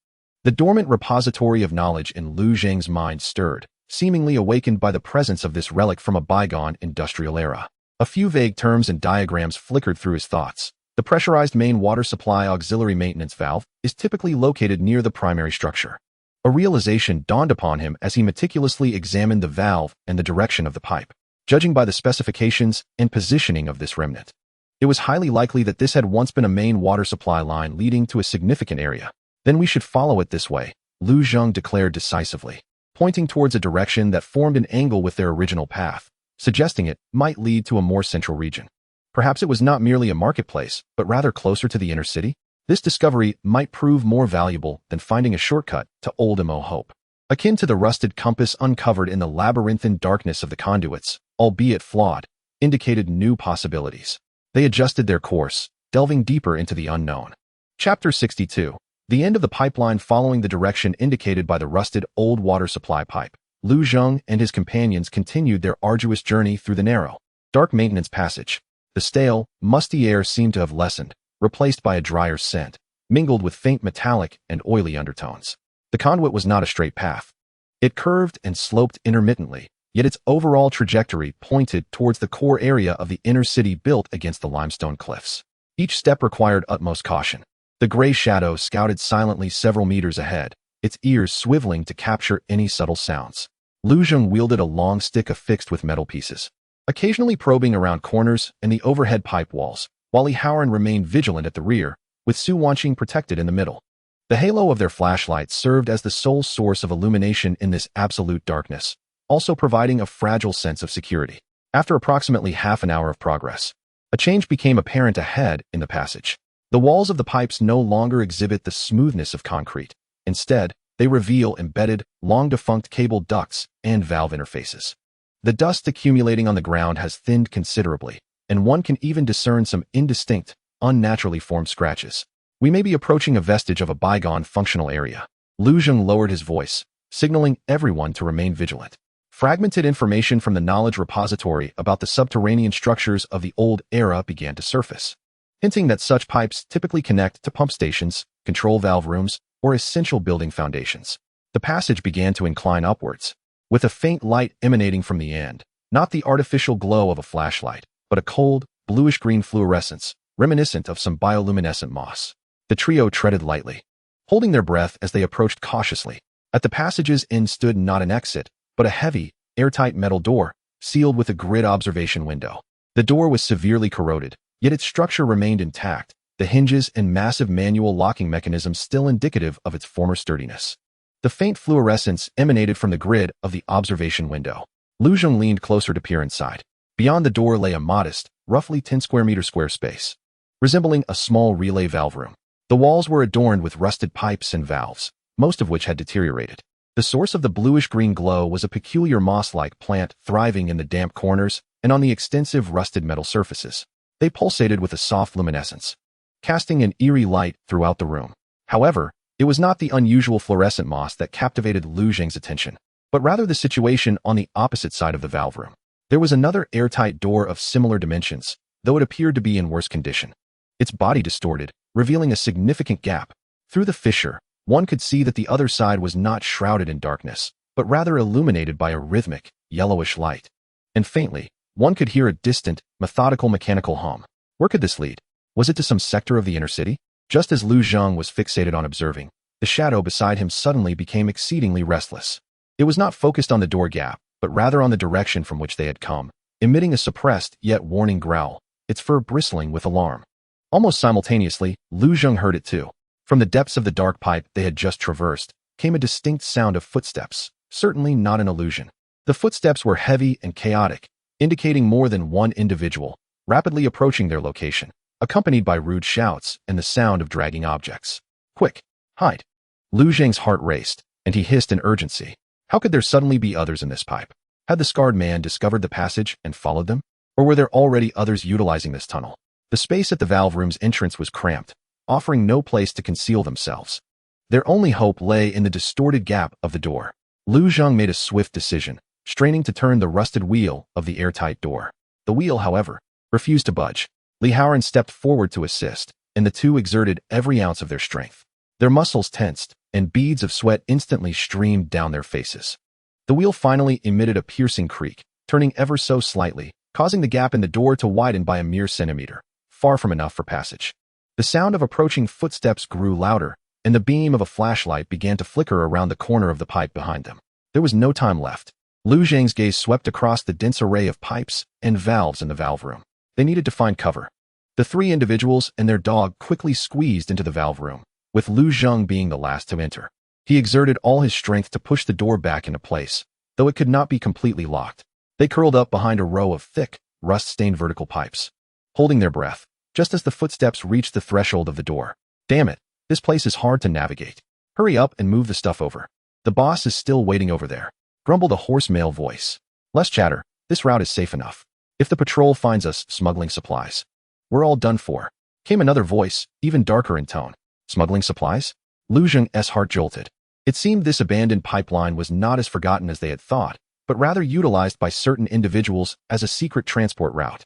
the dormant repository of knowledge in Lu Zheng's mind stirred, seemingly awakened by the presence of this relic from a bygone industrial era. A few vague terms and diagrams flickered through his thoughts. The pressurized main water supply auxiliary maintenance valve is typically located near the primary structure. A realization dawned upon him as he meticulously examined the valve and the direction of the pipe. Judging by the specifications and positioning of this remnant, it was highly likely that this had once been a main water supply line leading to a significant area. "Then we should follow it this way," Lu Zheng declared decisively, pointing towards a direction that formed an angle with their original path, suggesting it might lead to a more central region. Perhaps it was not merely a marketplace, but rather closer to the inner city. This discovery might prove more valuable than finding a shortcut to Old Mo Hope. Akin to the rusted compass uncovered in the labyrinthine darkness of the conduits, albeit flawed, indicated new possibilities. They adjusted their course, delving deeper into the unknown. Chapter 62. The end of the pipeline following the direction indicated by the rusted old water supply pipe. Lu Zheng and his companions continued their arduous journey through the narrow, dark maintenance passage. The stale, musty air seemed to have lessened, replaced by a drier scent, mingled with faint metallic and oily undertones. The conduit was not a straight path. It curved and sloped intermittently, yet its overall trajectory pointed towards the core area of the inner city built against the limestone cliffs. Each step required utmost caution. The gray shadow scouted silently several meters ahead, its ears swiveling to capture any subtle sounds. Lu Zheng wielded a long stick affixed with metal pieces, occasionally probing around corners and the overhead pipe walls, while Li Haoran remained vigilant at the rear, with Su Wanqing protected in the middle. The halo of their flashlights served as the sole source of illumination in this absolute darkness, also providing a fragile sense of security. After approximately half an hour of progress, a change became apparent ahead in the passage. The walls of the pipes no longer exhibit the smoothness of concrete. Instead, They reveal embedded, long-defunct cable ducts and valve interfaces. The dust accumulating on the ground has thinned considerably, and one can even discern some indistinct, unnaturally formed scratches. We may be approaching a vestige of a bygone functional area. Lu Zheng lowered his voice, signaling everyone to remain vigilant. Fragmented information from the knowledge repository about the subterranean structures of the old era began to surface, hinting that such pipes typically connect to pump stations, control valve rooms, or essential building foundations. The passage began to incline upwards, with a faint light emanating from the end, not the artificial glow of a flashlight, but a cold, bluish-green fluorescence, reminiscent of some bioluminescent moss. The trio treaded lightly, holding their breath as they approached cautiously. At the passage's end stood not an exit, but a heavy, airtight metal door, sealed with a grid observation window. The door was severely corroded, yet its structure remained intact, the hinges and massive manual locking mechanism still indicative of its former sturdiness. The faint fluorescence emanated from the grid of the observation window. Lu Zheng leaned closer to peer inside. Beyond the door lay a modest, roughly 10 square meter square space, resembling a small relay valve room. The walls were adorned with rusted pipes and valves, most of which had deteriorated. The source of the bluish-green glow was a peculiar moss-like plant thriving in the damp corners and on the extensive rusted metal surfaces. They pulsated with a soft luminescence, casting an eerie light throughout the room. However, it was not the unusual fluorescent moss that captivated Lu Zheng's attention, but rather the situation on the opposite side of the valve room. There was another airtight door of similar dimensions, though it appeared to be in worse condition. Its body distorted, revealing a significant gap. Through the fissure, one could see that the other side was not shrouded in darkness, but rather illuminated by a rhythmic, yellowish light. And faintly, one could hear a distant, methodical mechanical hum. Where could this lead? Was it to some sector of the inner city? Just as Lu Zheng was fixated on observing, the shadow beside him suddenly became exceedingly restless. It was not focused on the door gap, but rather on the direction from which they had come, emitting a suppressed yet warning growl, its fur bristling with alarm. Almost simultaneously, Lu Zheng heard it too. From the depths of the dark pipe they had just traversed, came a distinct sound of footsteps, certainly not an illusion. The footsteps were heavy and chaotic, indicating more than one individual, rapidly approaching their location, accompanied by rude shouts and the sound of dragging objects. Quick, hide. Lu Zheng's heart raced, and he hissed in urgency. How could there suddenly be others in this pipe? Had the scarred man discovered the passage and followed them? Or were there already others utilizing this tunnel? The space at the valve room's entrance was cramped, offering no place to conceal themselves. Their only hope lay in the distorted gap of the door. Lu Zheng made a swift decision, straining to turn the rusted wheel of the airtight door. The wheel, however, refused to budge. Li Haoran stepped forward to assist, and the two exerted every ounce of their strength. Their muscles tensed, and beads of sweat instantly streamed down their faces. The wheel finally emitted a piercing creak, turning ever so slightly, causing the gap in the door to widen by a mere centimeter, far from enough for passage. The sound of approaching footsteps grew louder, and the beam of a flashlight began to flicker around the corner of the pipe behind them. There was no time left. Lu Zheng's gaze swept across the dense array of pipes and valves in the valve room. They needed to find cover. The three individuals and their dog quickly squeezed into the valve room, with Lu Zheng being the last to enter. He exerted all his strength to push the door back into place, though it could not be completely locked. They curled up behind a row of thick, rust-stained vertical pipes, holding their breath, just as the footsteps reached the threshold of the door. Damn it, this place is hard to navigate. Hurry up and move the stuff over. The boss is still waiting over there, grumbled a hoarse male voice. Less chatter, this route is safe enough. If the patrol finds us smuggling supplies, we're all done for. Came another voice, even darker in tone. Smuggling supplies? Lu Zheng's heart jolted. It seemed this abandoned pipeline was not as forgotten as they had thought, but rather utilized by certain individuals as a secret transport route.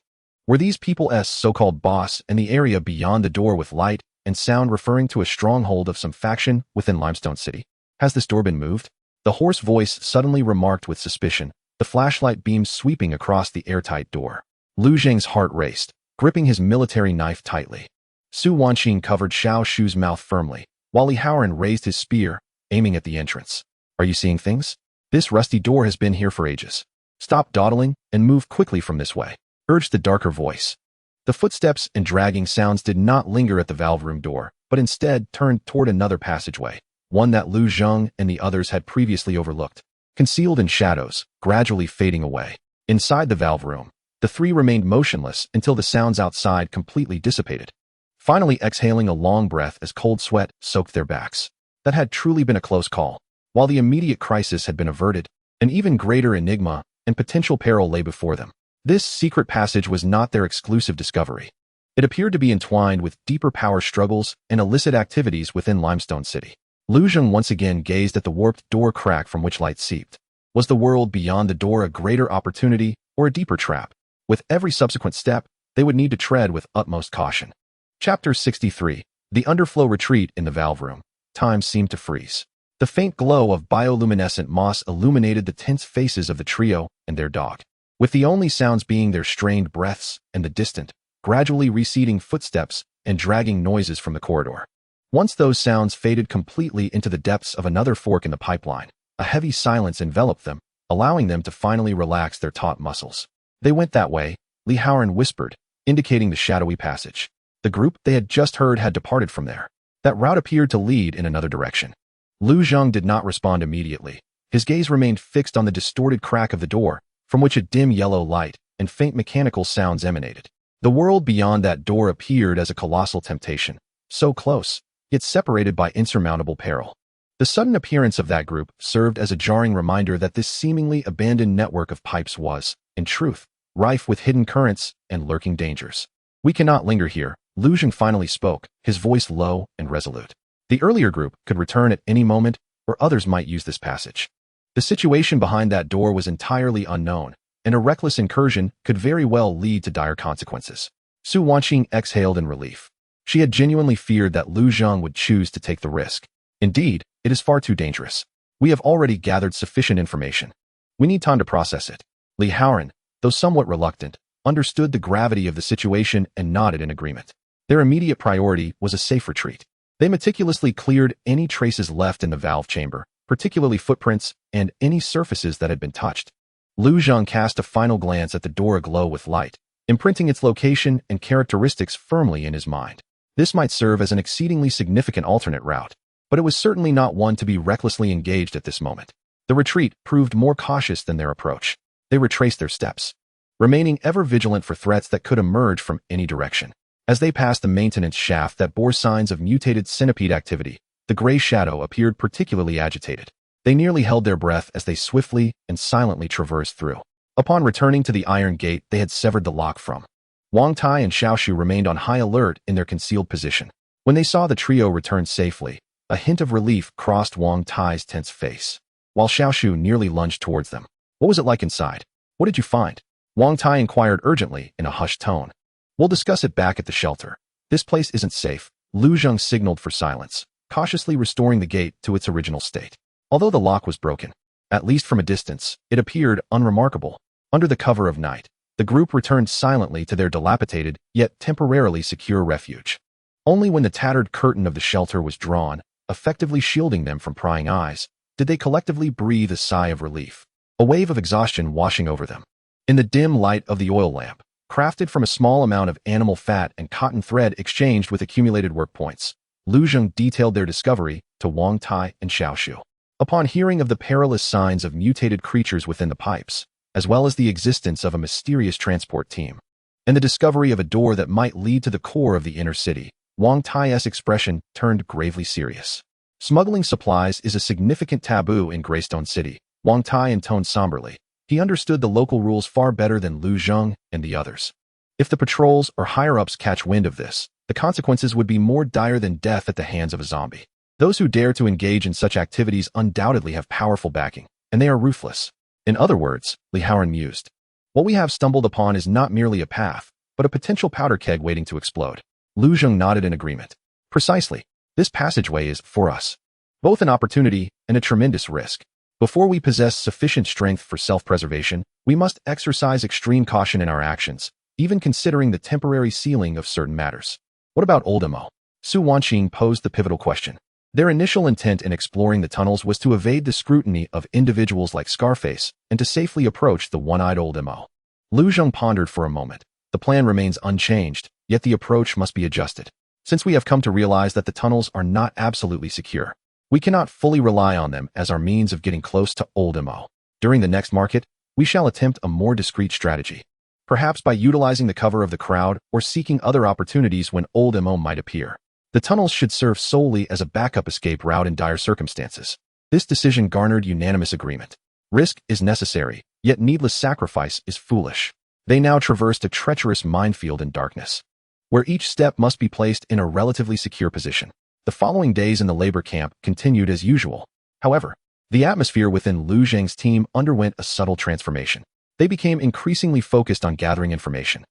Were these people's so-called boss and the area beyond the door with light and sound referring to a stronghold of some faction within Limestone City? Has this door been moved? The hoarse voice suddenly remarked with suspicion, the flashlight beam sweeping across the airtight door. Lu Zheng's heart raced, gripping his military knife tightly. Su Wanqing covered Xiao Shu's mouth firmly, while Li Haoran raised his spear, aiming at the entrance. Are you seeing things? This rusty door has been here for ages. Stop dawdling and move quickly from this way, urged the darker voice. The footsteps and dragging sounds did not linger at the valve room door, but instead turned toward another passageway, one that Lu Zheng and the others had previously overlooked. Concealed in shadows, gradually fading away. Inside the valve room, the three remained motionless until the sounds outside completely dissipated, finally exhaling a long breath as cold sweat soaked their backs. That had truly been a close call. While the immediate crisis had been averted, an even greater enigma and potential peril lay before them. This secret passage was not their exclusive discovery. It appeared to be entwined with deeper power struggles and illicit activities within Limestone City. Lu Zheng once again gazed at the warped door crack from which light seeped. Was the world beyond the door a greater opportunity or a deeper trap? With every subsequent step, they would need to tread with utmost caution. Chapter 63. The Underflow Retreat in the Valve Room. Time seemed to freeze. The faint glow of bioluminescent moss illuminated the tense faces of the trio and their dog, with the only sounds being their strained breaths and the distant, gradually receding footsteps and dragging noises from the corridor. Once those sounds faded completely into the depths of another fork in the pipeline, a heavy silence enveloped them, allowing them to finally relax their taut muscles. They went that way, Li Haoran whispered, indicating the shadowy passage. The group they had just heard had departed from there. That route appeared to lead in another direction. Lu Zheng did not respond immediately. His gaze remained fixed on the distorted crack of the door, from which a dim yellow light and faint mechanical sounds emanated. The world beyond that door appeared as a colossal temptation, so close, yet separated by insurmountable peril. The sudden appearance of that group served as a jarring reminder that this seemingly abandoned network of pipes was, in truth, rife with hidden currents and lurking dangers. We cannot linger here, Lu Zheng finally spoke, his voice low and resolute. The earlier group could return at any moment, or others might use this passage. The situation behind that door was entirely unknown, and a reckless incursion could very well lead to dire consequences. Su Wanqing exhaled in relief. She had genuinely feared that Lu Zheng would choose to take the risk. Indeed, it is far too dangerous. We have already gathered sufficient information. We need time to process it. Li Haoran, though somewhat reluctant, understood the gravity of the situation and nodded in agreement. Their immediate priority was a safe retreat. They meticulously cleared any traces left in the valve chamber, particularly footprints and any surfaces that had been touched. Lu Zheng cast a final glance at the door aglow with light, imprinting its location and characteristics firmly in his mind. This might serve as an exceedingly significant alternate route, but it was certainly not one to be recklessly engaged at this moment. The retreat proved more cautious than their approach. They retraced their steps, remaining ever vigilant for threats that could emerge from any direction. As they passed the maintenance shaft that bore signs of mutated centipede activity, the gray shadow appeared particularly agitated. They nearly held their breath as they swiftly and silently traversed through. Upon returning to the iron gate they had severed the lock from, Wang Tai and Xiaoshu remained on high alert in their concealed position. When they saw the trio return safely, a hint of relief crossed Wang Tai's tense face, while Xiaoshu nearly lunged towards them. What was it like inside? What did you find? Wang Tai inquired urgently in a hushed tone. We'll discuss it back at the shelter. This place isn't safe. Lu Zheng signaled for silence, cautiously restoring the gate to its original state. Although the lock was broken, at least from a distance, it appeared unremarkable. Under the cover of night, the group returned silently to their dilapidated, yet temporarily secure refuge. Only when the tattered curtain of the shelter was drawn, effectively shielding them from prying eyes, did they collectively breathe a sigh of relief, a wave of exhaustion washing over them. In the dim light of the oil lamp, crafted from a small amount of animal fat and cotton thread exchanged with accumulated work points, Lu Zheng detailed their discovery to Wang Tai and Xiaoshu. Upon hearing of the perilous signs of mutated creatures within the pipes, as well as the existence of a mysterious transport team, and the discovery of a door that might lead to the core of the inner city, Wang Tai's expression turned gravely serious. Smuggling supplies is a significant taboo in Greystone City, Wang Tai intoned somberly. He understood the local rules far better than Lu Zheng and the others. If the patrols or higher-ups catch wind of this, the consequences would be more dire than death at the hands of a zombie. Those who dare to engage in such activities undoubtedly have powerful backing, and they are ruthless. In other words, Li Haoran mused, what we have stumbled upon is not merely a path, but a potential powder keg waiting to explode. Lu Zheng nodded in agreement. Precisely. This passageway is, for us, both an opportunity and a tremendous risk. Before we possess sufficient strength for self-preservation, we must exercise extreme caution in our actions, even considering the temporary sealing of certain matters. What about Old Mo? Su Wanqing posed the pivotal question. Their initial intent in exploring the tunnels was to evade the scrutiny of individuals like Scarface and to safely approach the one-eyed Old Mo. Lu Zheng pondered for a moment. The plan remains unchanged, yet the approach must be adjusted. Since we have come to realize that the tunnels are not absolutely secure, we cannot fully rely on them as our means of getting close to Old Mo. During the next market, we shall attempt a more discreet strategy, perhaps by utilizing the cover of the crowd or seeking other opportunities when Old Mo might appear. The tunnels should serve solely as a backup escape route in dire circumstances. This decision garnered unanimous agreement. Risk is necessary, yet needless sacrifice is foolish. They now traversed a treacherous minefield in darkness, where each step must be placed in a relatively secure position. The following days in the labor camp continued as usual. However, the atmosphere within Lu Zhang's team underwent a subtle transformation. They became increasingly focused on gathering information,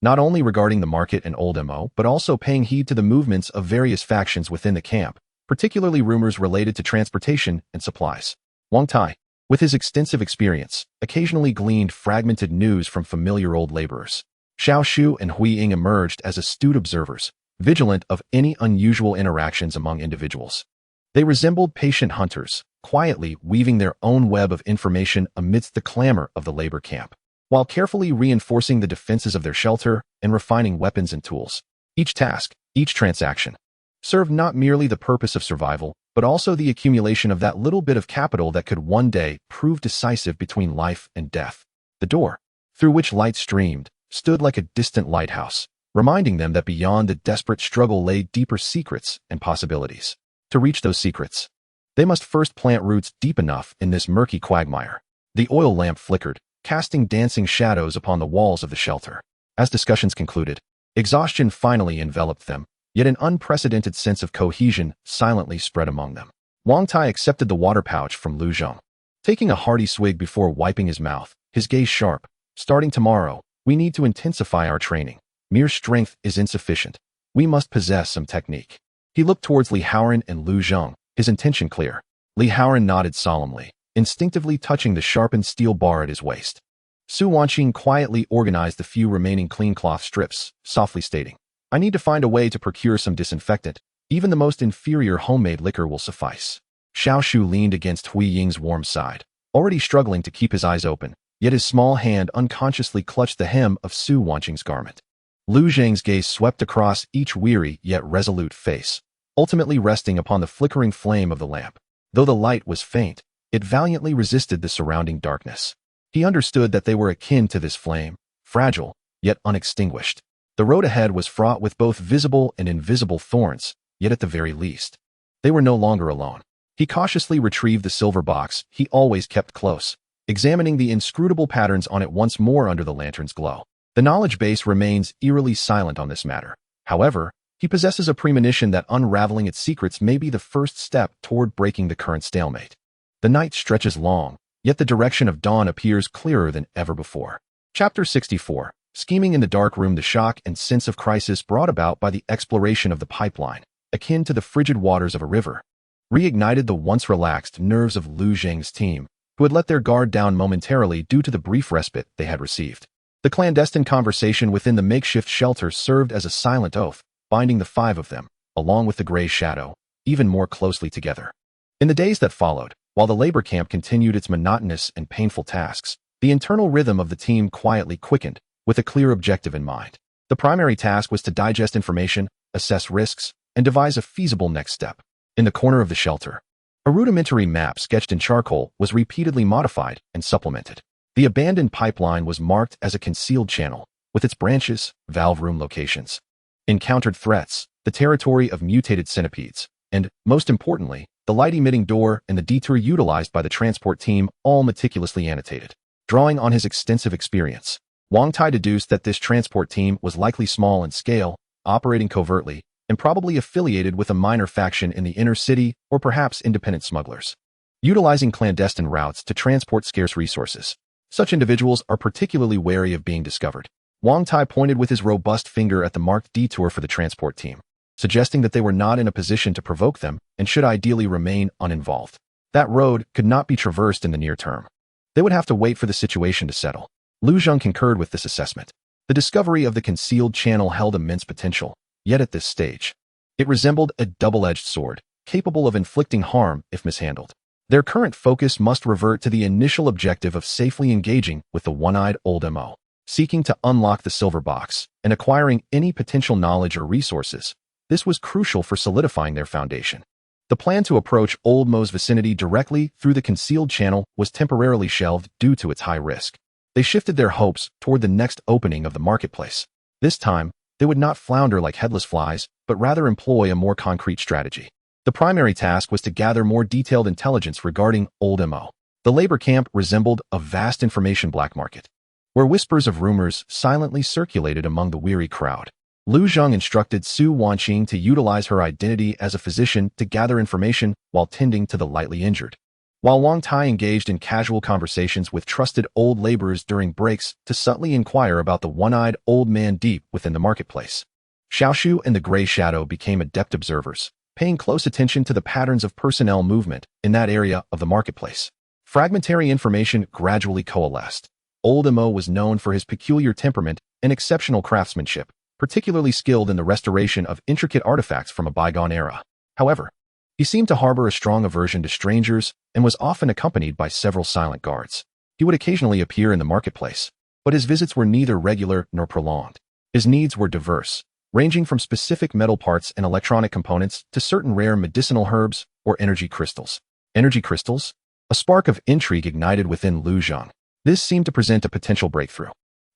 not only regarding the market and old MO, but also paying heed to the movements of various factions within the camp, particularly rumors related to transportation and supplies. Wang Tai, with his extensive experience, occasionally gleaned fragmented news from familiar old laborers. Xiao Shu and Hui Ying emerged as astute observers, vigilant of any unusual interactions among individuals. They resembled patient hunters, quietly weaving their own web of information amidst the clamor of the labor camp, while carefully reinforcing the defenses of their shelter and refining weapons and tools. Each task, each transaction, served not merely the purpose of survival, but also the accumulation of that little bit of capital that could one day prove decisive between life and death. The door, through which light streamed, stood like a distant lighthouse, reminding them that beyond the desperate struggle lay deeper secrets and possibilities. To reach those secrets, they must first plant roots deep enough in this murky quagmire. The oil lamp flickered, casting dancing shadows upon the walls of the shelter. As discussions concluded, exhaustion finally enveloped them, yet an unprecedented sense of cohesion silently spread among them. Wang Tai accepted the water pouch from Lu Zhang, taking a hearty swig before wiping his mouth, his gaze sharp. Starting tomorrow, we need to intensify our training. Mere strength is insufficient. We must possess some technique. He looked towards Li Haoran and Lu Zhang, his intention clear. Li Haoran nodded solemnly, instinctively touching the sharpened steel bar at his waist. Su Wanqing quietly organized the few remaining clean cloth strips, softly stating, "I need to find a way to procure some disinfectant. Even the most inferior homemade liquor will suffice." Xiao Shu leaned against Hui Ying's warm side, already struggling to keep his eyes open, yet his small hand unconsciously clutched the hem of Su Wanqing's garment. Lu Zhang's gaze swept across each weary yet resolute face, ultimately resting upon the flickering flame of the lamp. Though the light was faint, it valiantly resisted the surrounding darkness. He understood that they were akin to this flame, fragile, yet unextinguished. The road ahead was fraught with both visible and invisible thorns, yet at the very least, they were no longer alone. He cautiously retrieved the silver box he always kept close, examining the inscrutable patterns on it once more under the lantern's glow. The knowledge base remains eerily silent on this matter. However, he possesses a premonition that unraveling its secrets may be the first step toward breaking the current stalemate. The night stretches long, yet the direction of dawn appears clearer than ever before. Chapter 64. Scheming in the dark room. The shock and sense of crisis brought about by the exploration of the pipeline, akin to the frigid waters of a river, reignited the once relaxed nerves of Lu Zhang's team, who had let their guard down momentarily due to the brief respite they had received. The clandestine conversation within the makeshift shelter served as a silent oath, binding the five of them, along with the gray shadow, even more closely together. In the days that followed, while the labor camp continued its monotonous and painful tasks, the internal rhythm of the team quietly quickened, with a clear objective in mind. The primary task was to digest information, assess risks, and devise a feasible next step. In the corner of the shelter, a rudimentary map sketched in charcoal was repeatedly modified and supplemented. The abandoned pipeline was marked as a concealed channel, with its branches, valve room locations, encountered threats, the territory of mutated centipedes, and, most importantly, the light-emitting door and the detour utilized by the transport team, all meticulously annotated. Drawing on his extensive experience, Wang Tai deduced that this transport team was likely small in scale, operating covertly, and probably affiliated with a minor faction in the inner city or perhaps independent smugglers, utilizing clandestine routes to transport scarce resources. Such individuals are particularly wary of being discovered. Wang Tai pointed with his robust finger at the marked detour for the transport team, suggesting that they were not in a position to provoke them and should ideally remain uninvolved. That road could not be traversed in the near term. They would have to wait for the situation to settle. Lu Zhang concurred with this assessment. The discovery of the concealed channel held immense potential, yet at this stage, it resembled a double-edged sword, capable of inflicting harm if mishandled. Their current focus must revert to the initial objective of safely engaging with the one-eyed old MO, seeking to unlock the silver box and acquiring any potential knowledge or resources. This was crucial for solidifying their foundation. The plan to approach Old Mo's vicinity directly through the concealed channel was temporarily shelved due to its high risk. They shifted their hopes toward the next opening of the marketplace. This time, They would not flounder like headless flies, but rather employ a more concrete strategy. The primary task was to gather more detailed intelligence regarding Old Mo. The labor camp resembled a vast information black market, where whispers of rumors silently circulated among the weary crowd. Lu Zheng instructed Su Wanqing to utilize her identity as a physician to gather information while tending to the lightly injured, while Wang Tai engaged in casual conversations with trusted old laborers during breaks to subtly inquire about the one-eyed old man deep within the marketplace. Xiaoshu and the Gray Shadow became adept observers, paying close attention to the patterns of personnel movement in that area of the marketplace. Fragmentary information gradually coalesced. Old Mo was known for his peculiar temperament and exceptional craftsmanship, particularly skilled in the restoration of intricate artifacts from a bygone era. However, he seemed to harbor a strong aversion to strangers and was often accompanied by several silent guards. He would occasionally appear in the marketplace, but his visits were neither regular nor prolonged. His needs were diverse, ranging from specific metal parts and electronic components to certain rare medicinal herbs or energy crystals. Energy crystals? A spark of intrigue ignited within Lu Zheng. This seemed to present a potential breakthrough.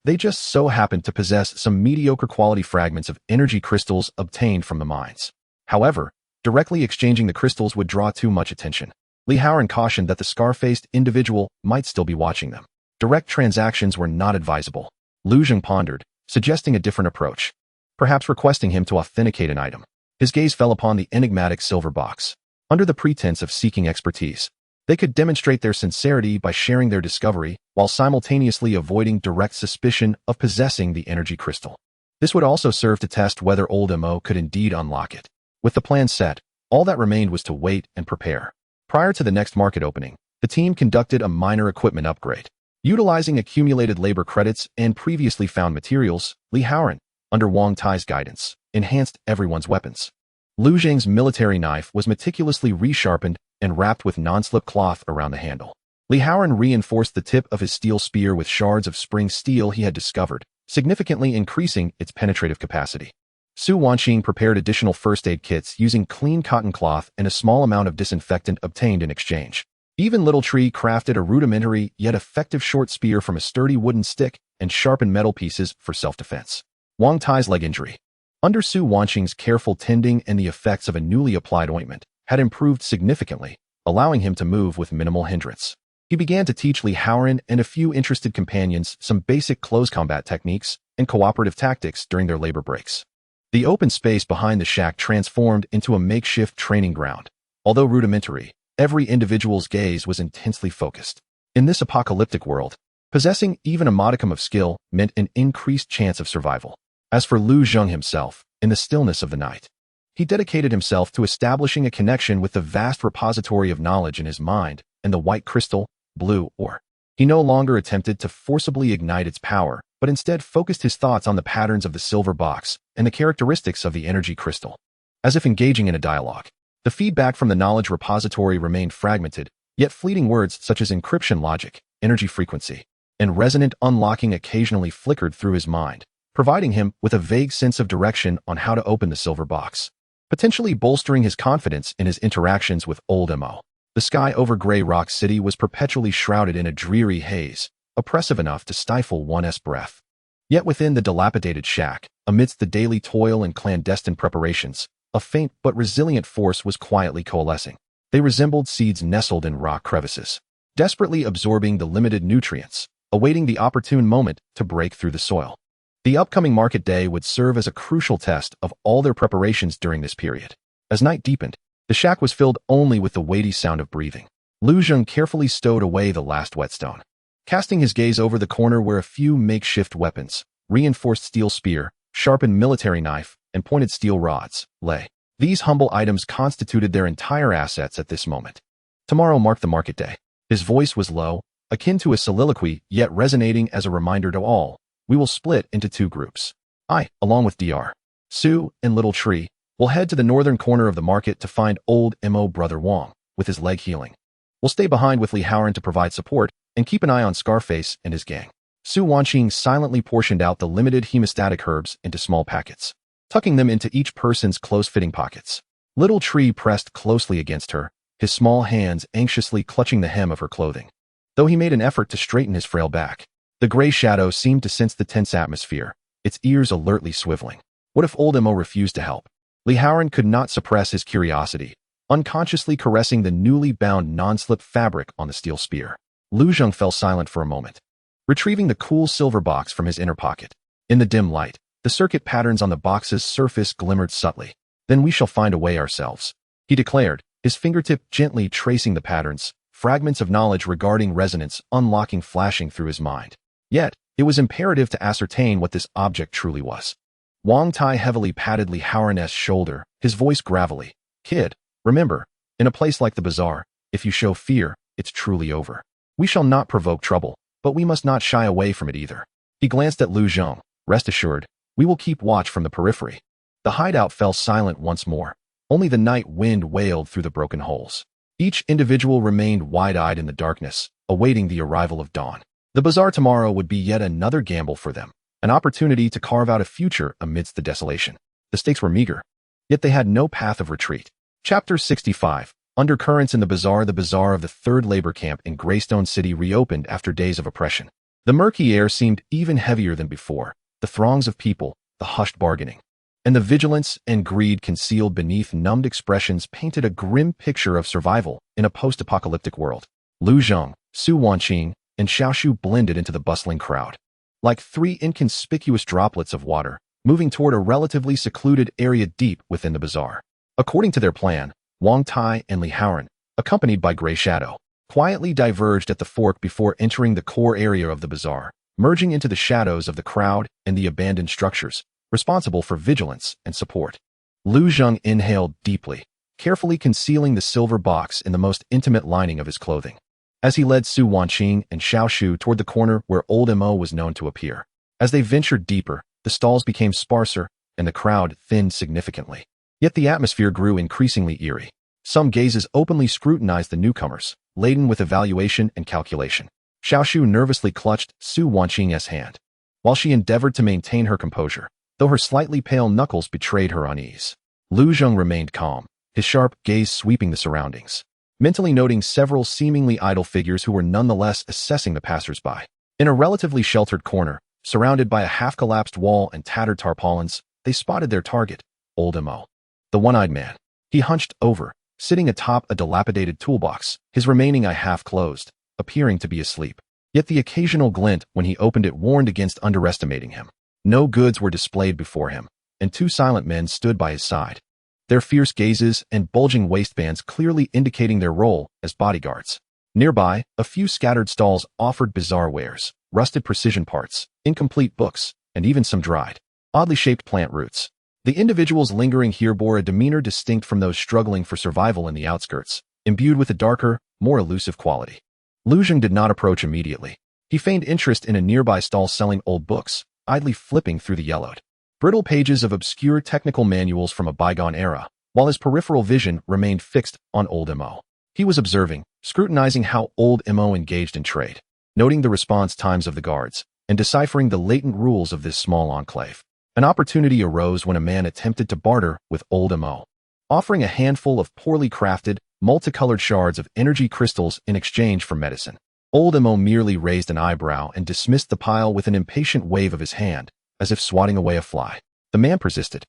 They just so happened to possess some mediocre quality fragments of energy crystals obtained from the mines. However, directly exchanging the crystals would draw too much attention. Li Haoran cautioned that the scar-faced individual might still be watching them. Direct transactions were not advisable. Lu Zheng pondered, suggesting a different approach, perhaps requesting him to authenticate an item. His gaze fell upon the enigmatic silver box. Under the pretense of seeking expertise, they could demonstrate their sincerity by sharing their discovery while simultaneously avoiding direct suspicion of possessing the energy crystal. This would also serve to test whether Old Mo could indeed unlock it. With the plan set, all that remained was to wait and prepare. Prior to the next market opening, the team conducted a minor equipment upgrade. Utilizing accumulated labor credits and previously found materials, Li Haoran, under Wang Tai's guidance, enhanced everyone's weapons. Lu Zheng's military knife was meticulously resharpened and wrapped with non-slip cloth around the handle. Li Haoran reinforced the tip of his steel spear with shards of spring steel he had discovered, significantly increasing its penetrative capacity. Su Wanqing prepared additional first aid kits using clean cotton cloth and a small amount of disinfectant obtained in exchange. Even Little Tree crafted a rudimentary yet effective short spear from a sturdy wooden stick and sharpened metal pieces for self-defense. Wang Tai's leg injury, under Su Wanqing's careful tending and the effects of a newly applied ointment, had improved significantly, allowing him to move with minimal hindrance. He began to teach Li Haoran and a few interested companions some basic close combat techniques and cooperative tactics during their labor breaks. The open space behind the shack transformed into a makeshift training ground. Although rudimentary, every individual's gaze was intensely focused. In this apocalyptic world, possessing even a modicum of skill meant an increased chance of survival. As for Lu Zheng himself, in the stillness of the night, he dedicated himself to establishing a connection with the vast repository of knowledge in his mind and the white crystal, blue ore. He no longer attempted to forcibly ignite its power, but instead focused his thoughts on the patterns of the silver box and the characteristics of the energy crystal. As if engaging in a dialogue, the feedback from the knowledge repository remained fragmented, yet fleeting words such as encryption logic, energy frequency, and resonant unlocking occasionally flickered through his mind, providing him with a vague sense of direction on how to open the silver box, potentially bolstering his confidence in his interactions with Old Mo. The sky over Grey Rock City was perpetually shrouded in a dreary haze, oppressive enough to stifle one's breath. Yet within the dilapidated shack, amidst the daily toil and clandestine preparations, a faint but resilient force was quietly coalescing. They resembled seeds nestled in rock crevices, desperately absorbing the limited nutrients, awaiting the opportune moment to break through the soil. The upcoming market day would serve as a crucial test of all their preparations during this period. As night deepened, the shack was filled only with the weighty sound of breathing. Lu Zheng carefully stowed away the last whetstone, casting his gaze over the corner where a few makeshift weapons, reinforced steel spear, sharpened military knife, and pointed steel rods, lay. These humble items constituted their entire assets at this moment. Tomorrow marked the market day. His voice was low, akin to a soliloquy, yet resonating as a reminder to all. We will split into two groups. I, along with Dr. Su and Little Tree, will head to the northern corner of the market to find Old Mo brother Wang, with his leg healing. We'll stay behind with Li Haoran to provide support and keep an eye on Scarface and his gang. Su Wanqing silently portioned out the limited hemostatic herbs into small packets, tucking them into each person's close-fitting pockets. Little Tree pressed closely against her, his small hands anxiously clutching the hem of her clothing. Though he made an effort to straighten his frail back, the Gray Shadow seemed to sense the tense atmosphere, its ears alertly swiveling. What if old Mo refused to help? Li Haoran could not suppress his curiosity, unconsciously caressing the newly bound non-slip fabric on the steel spear. Lu Zheng fell silent for a moment, retrieving the cool silver box from his inner pocket. In the dim light, the circuit patterns on the box's surface glimmered subtly. Then we shall find a way ourselves, he declared, his fingertip gently tracing the patterns, fragments of knowledge regarding resonance unlocking flashing through his mind. Yet, it was imperative to ascertain what this object truly was. Wang Tai heavily patted Li Haoran's shoulder, his voice gravelly. Kid, remember, in a place like the bazaar, if you show fear, it's truly over. We shall not provoke trouble, but we must not shy away from it either. He glanced at Lu Zheng. Rest assured, we will keep watch from the periphery. The hideout fell silent once more. Only the night wind wailed through the broken holes. Each individual remained wide-eyed in the darkness, awaiting the arrival of dawn. The bazaar tomorrow would be yet another gamble for them, an opportunity to carve out a future amidst the desolation. The stakes were meager, yet they had no path of retreat. Chapter 65. Undercurrents in the bazaar of the third labor camp in Greystone City reopened after days of oppression. The murky air seemed even heavier than before, the throngs of people, the hushed bargaining, and the vigilance and greed concealed beneath numbed expressions painted a grim picture of survival in a post-apocalyptic world. Lu Zheng, Su Wanqing, and Xiaoshu blended into the bustling crowd, like three inconspicuous droplets of water, moving toward a relatively secluded area deep within the bazaar. According to their plan, Wang Tai and Li Haoran, accompanied by Grey Shadow, quietly diverged at the fork before entering the core area of the bazaar, merging into the shadows of the crowd and the abandoned structures, responsible for vigilance and support. Lu Zheng inhaled deeply, carefully concealing the silver box in the most intimate lining of his clothing, as he led Su Wanqing and Xiaoshu toward the corner where old Mo was known to appear. As they ventured deeper, the stalls became sparser and the crowd thinned significantly. Yet the atmosphere grew increasingly eerie. Some gazes openly scrutinized the newcomers, laden with evaluation and calculation. Xiaoshu nervously clutched Su Wanqing's hand, while she endeavored to maintain her composure, though her slightly pale knuckles betrayed her unease. Lu Zheng remained calm, his sharp gaze sweeping the surroundings, mentally noting several seemingly idle figures who were nonetheless assessing the passers-by. In a relatively sheltered corner, surrounded by a half-collapsed wall and tattered tarpaulins, they spotted their target, old Mo, the one-eyed man. He hunched over, sitting atop a dilapidated toolbox, his remaining eye half closed, appearing to be asleep. Yet the occasional glint when he opened it warned against underestimating him. No goods were displayed before him, and two silent men stood by his side, their fierce gazes and bulging waistbands clearly indicating their role as bodyguards. Nearby, a few scattered stalls offered bizarre wares, rusted precision parts, incomplete books, and even some dried, oddly shaped plant roots. The individuals lingering here bore a demeanor distinct from those struggling for survival in the outskirts, imbued with a darker, more elusive quality. Lu Zheng did not approach immediately. He feigned interest in a nearby stall selling old books, idly flipping through the yellowed, brittle pages of obscure technical manuals from a bygone era, while his peripheral vision remained fixed on old Mo. He was observing, scrutinizing how old Mo engaged in trade, noting the response times of the guards, and deciphering the latent rules of this small enclave. An opportunity arose when a man attempted to barter with old Mo, offering a handful of poorly crafted, multicolored shards of energy crystals in exchange for medicine. Old Mo merely raised an eyebrow and dismissed the pile with an impatient wave of his hand, as if swatting away a fly. The man persisted,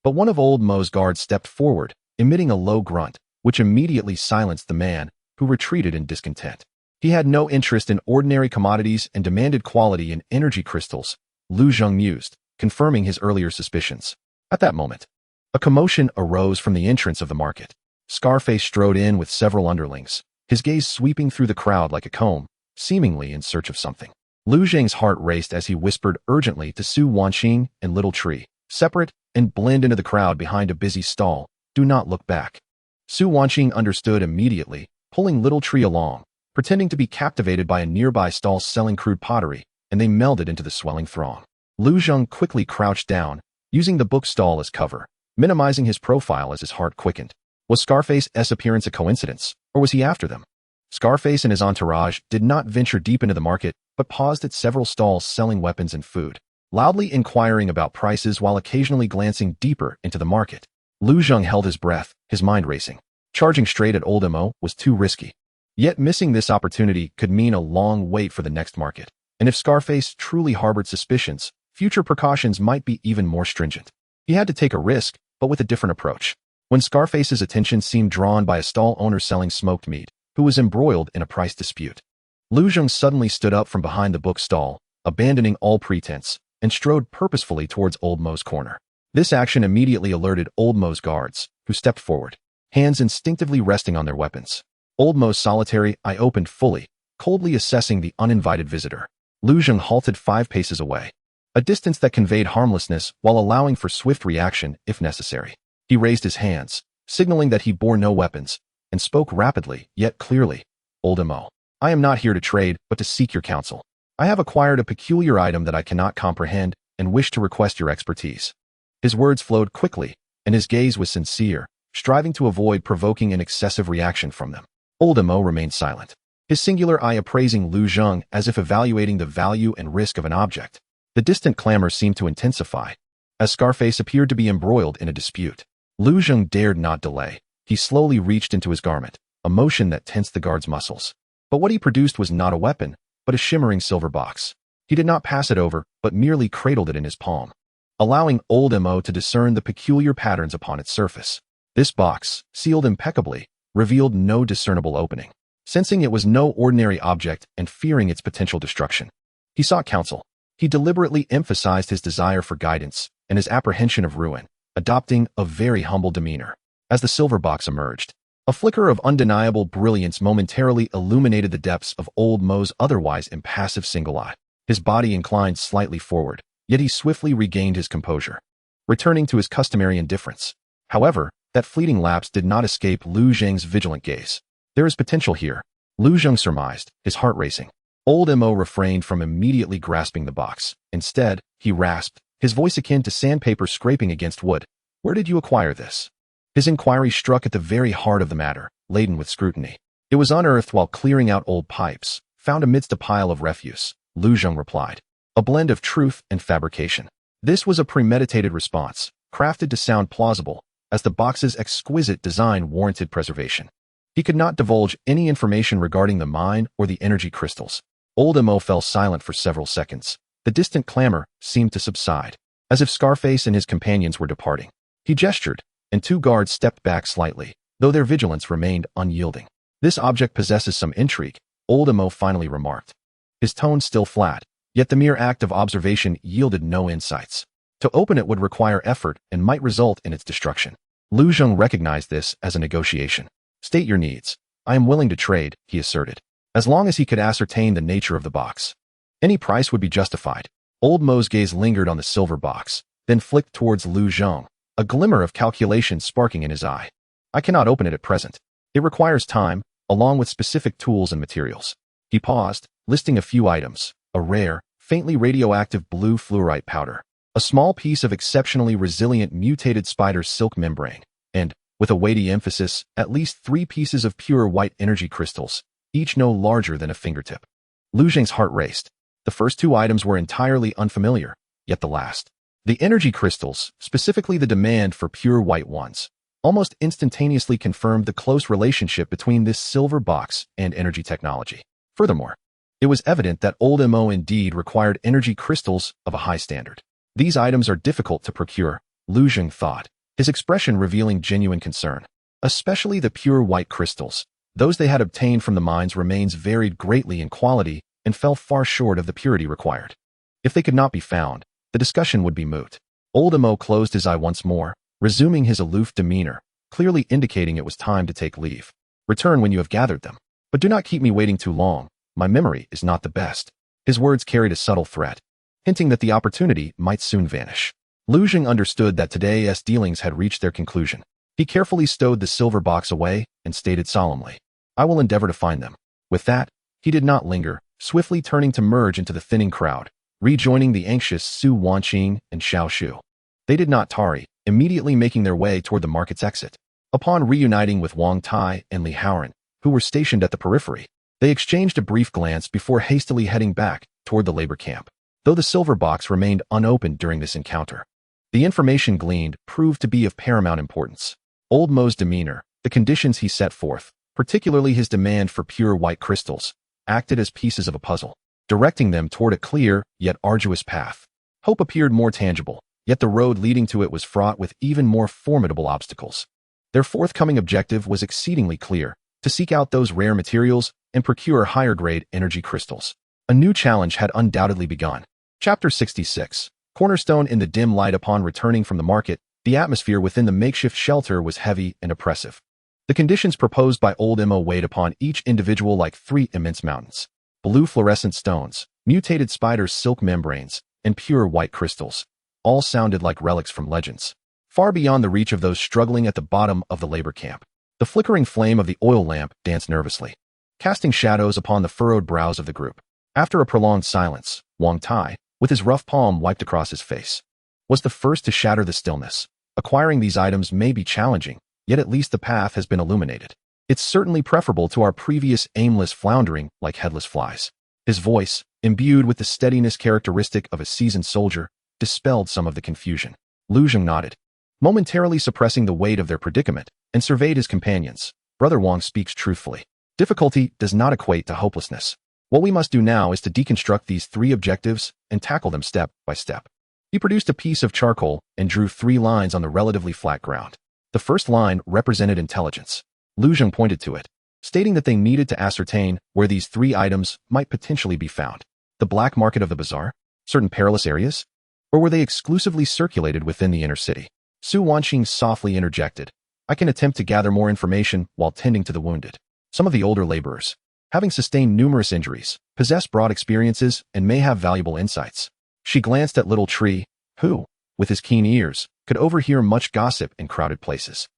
but one of old Mo's guards stepped forward, emitting a low grunt, which immediately silenced the man, who retreated in discontent. He had no interest in ordinary commodities and demanded quality in energy crystals, Lu Zheng mused, confirming his earlier suspicions. At that moment, a commotion arose from the entrance of the market. Scarface strode in with several underlings, his gaze sweeping through the crowd like a comb, seemingly in search of something. Lu Zheng's heart raced as he whispered urgently to Su Wanqing and Little Tree, "Separate and blend into the crowd behind a busy stall. Do not look back." Su Wanqing understood immediately, pulling Little Tree along, pretending to be captivated by a nearby stall selling crude pottery, and they melded into the swelling throng. Lu Zheng quickly crouched down, using the bookstall as cover, minimizing his profile as his heart quickened. Was Scarface's appearance a coincidence, or was he after them? Scarface and his entourage did not venture deep into the market, but paused at several stalls selling weapons and food, loudly inquiring about prices while occasionally glancing deeper into the market. Lu Zheng held his breath, his mind racing. Charging straight at old Mo was too risky. Yet missing this opportunity could mean a long wait for the next market. And if Scarface truly harbored suspicions, future precautions might be even more stringent. He had to take a risk, but with a different approach. When Scarface's attention seemed drawn by a stall owner selling smoked meat, who was embroiled in a price dispute, Lu Zheng suddenly stood up from behind the book stall, abandoning all pretense, and strode purposefully towards Old Mo's corner. This action immediately alerted Old Mo's guards, who stepped forward, hands instinctively resting on their weapons. Old Mo's solitary eye opened fully, coldly assessing the uninvited visitor. Lu Zheng halted 5 paces away, a distance that conveyed harmlessness while allowing for swift reaction if necessary. He raised his hands, signaling that he bore no weapons, and spoke rapidly, yet clearly. Old Mo, I am not here to trade, but to seek your counsel. I have acquired a peculiar item that I cannot comprehend and wish to request your expertise. His words flowed quickly, and his gaze was sincere, striving to avoid provoking an excessive reaction from them. Old Mo remained silent, his singular eye appraising Lu Zheng as if evaluating the value and risk of an object. The distant clamor seemed to intensify, as Scarface appeared to be embroiled in a dispute. Lu Zheng dared not delay. He slowly reached into his garment, a motion that tensed the guard's muscles. But what he produced was not a weapon, but a shimmering silver box. He did not pass it over, but merely cradled it in his palm, allowing Old Mo to discern the peculiar patterns upon its surface. This box, sealed impeccably, revealed no discernible opening. Sensing it was no ordinary object and fearing its potential destruction, he sought counsel. He deliberately emphasized his desire for guidance and his apprehension of ruin, adopting a very humble demeanor. As the silver box emerged, a flicker of undeniable brilliance momentarily illuminated the depths of Old Mo's otherwise impassive single eye. His body inclined slightly forward, yet he swiftly regained his composure, returning to his customary indifference. However, that fleeting lapse did not escape Lu Zheng's vigilant gaze. There is potential here, Lu Zheng surmised, his heart racing. Old Mo refrained from immediately grasping the box. Instead, he rasped, his voice akin to sandpaper scraping against wood. Where did you acquire this? His inquiry struck at the very heart of the matter, laden with scrutiny. It was unearthed while clearing out old pipes, found amidst a pile of refuse, Lu Zheng replied. A blend of truth and fabrication. This was a premeditated response, crafted to sound plausible, as the box's exquisite design warranted preservation. He could not divulge any information regarding the mine or the energy crystals. Old Mo fell silent for several seconds. The distant clamor seemed to subside, as if Scarface and his companions were departing. He gestured, and 2 guards stepped back slightly, though their vigilance remained unyielding. This object possesses some intrigue, Old Mo finally remarked, his tone still flat, yet the mere act of observation yielded no insights. To open it would require effort and might result in its destruction. Lu Zheng recognized this as a negotiation. State your needs. I am willing to trade, he asserted, as long as he could ascertain the nature of the box. Any price would be justified. Old Mo's gaze lingered on the silver box, then flicked towards Lu Zheng, a glimmer of calculation sparking in his eye. I cannot open it at present. It requires time, along with specific tools and materials. He paused, listing a few items: a rare, faintly radioactive blue fluorite powder, a small piece of exceptionally resilient mutated spider silk membrane, and, with a weighty emphasis, at least 3 pieces of pure white energy crystals, each no larger than a fingertip. Lu Zheng's heart raced. The first 2 items were entirely unfamiliar, yet the last, the energy crystals, specifically the demand for pure white ones, almost instantaneously confirmed the close relationship between this silver box and energy technology. Furthermore, it was evident that Old Mo indeed required energy crystals of a high standard. These items are difficult to procure, Lu Zheng thought, his expression revealing genuine concern. Especially the pure white crystals. Those they had obtained from the mines remains varied greatly in quality and fell far short of the purity required. If they could not be found, the discussion would be moot. Old Mo closed his eye once more, resuming his aloof demeanor, clearly indicating it was time to take leave. Return when you have gathered them. But do not keep me waiting too long. My memory is not the best. His words carried a subtle threat, hinting that the opportunity might soon vanish. Lu Zheng understood that today's dealings had reached their conclusion. He carefully stowed the silver box away and stated solemnly, I will endeavor to find them. With that, he did not linger, swiftly turning to merge into the thinning crowd, rejoining the anxious Su Wanqing and Xiao Shu. They did not tarry, immediately making their way toward the market's exit. Upon reuniting with Wang Tai and Li Haoran, who were stationed at the periphery, they exchanged a brief glance before hastily heading back toward the labor camp. Though the silver box remained unopened during this encounter, the information gleaned proved to be of paramount importance. Old Mo's demeanor, the conditions he set forth, particularly his demand for pure white crystals, acted as pieces of a puzzle, directing them toward a clear, yet arduous path. Hope appeared more tangible, yet the road leading to it was fraught with even more formidable obstacles. Their forthcoming objective was exceedingly clear: to seek out those rare materials and procure higher-grade energy crystals. A new challenge had undoubtedly begun. Chapter 66. Cornerstone. In the dim light upon returning from the market, the atmosphere within the makeshift shelter was heavy and oppressive. The conditions proposed by Old Mo weighed upon each individual like three immense mountains. Blue fluorescent stones, mutated spiders' silk membranes, and pure white crystals. All sounded like relics from legends. Far beyond the reach of those struggling at the bottom of the labor camp, the flickering flame of the oil lamp danced nervously, casting shadows upon the furrowed brows of the group. After a prolonged silence, Wang Tai, with his rough palm wiped across his face, was the first to shatter the stillness. Acquiring these items may be challenging, yet at least the path has been illuminated. It's certainly preferable to our previous aimless floundering like headless flies. His voice, imbued with the steadiness characteristic of a seasoned soldier, dispelled some of the confusion. Lu Zheng nodded, momentarily suppressing the weight of their predicament, and surveyed his companions. Brother Wang speaks truthfully. Difficulty does not equate to hopelessness. What we must do now is to deconstruct these three objectives and tackle them step by step. He produced a piece of charcoal and drew 3 lines on the relatively flat ground. The first line represented intelligence. Lu Zheng pointed to it, stating that they needed to ascertain where these 3 items might potentially be found. The black market of the bazaar? Certain perilous areas? Or were they exclusively circulated within the inner city? Su Wanqing softly interjected, I can attempt to gather more information while tending to the wounded. Some of the older laborers, having sustained numerous injuries, possess broad experiences and may have valuable insights. She glanced at Little Tree, who, with his keen ears, could overhear much gossip in crowded places.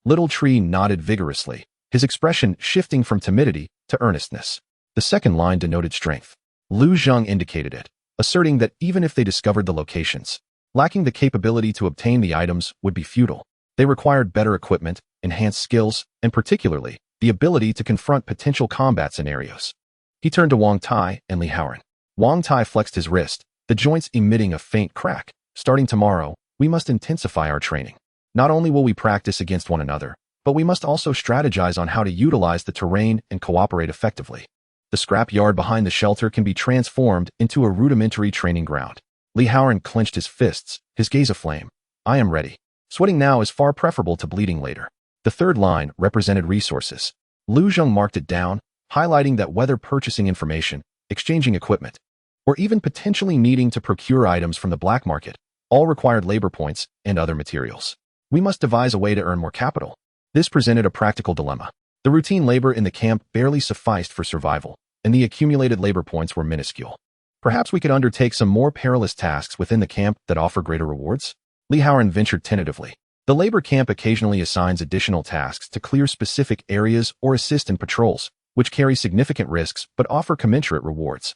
Little Tree nodded vigorously, his expression shifting from timidity to earnestness. The second line denoted strength. Lu Zheng indicated it, asserting that even if they discovered the locations, lacking the capability to obtain the items would be futile. They required better equipment, enhanced skills, and particularly, the ability to confront potential combat scenarios. He turned to Wang Tai and Li Haoran. Wang Tai flexed his wrist, the joints emitting a faint crack. Starting tomorrow, we must intensify our training. Not only will we practice against one another, but we must also strategize on how to utilize the terrain and cooperate effectively. The scrap yard behind the shelter can be transformed into a rudimentary training ground. Li Haoran clenched his fists, his gaze aflame. I am ready. Sweating now is far preferable to bleeding later. The third line represented resources. Lu Zheng marked it down, highlighting that whether purchasing information, exchanging equipment, or even potentially needing to procure items from the black market, all required labor points and other materials. We must devise a way to earn more capital. This presented a practical dilemma. The routine labor in the camp barely sufficed for survival, and the accumulated labor points were minuscule. Perhaps we could undertake some more perilous tasks within the camp that offer greater rewards? Li Haoran ventured tentatively. The labor camp occasionally assigns additional tasks to clear specific areas or assist in patrols, which carry significant risks but offer commensurate rewards.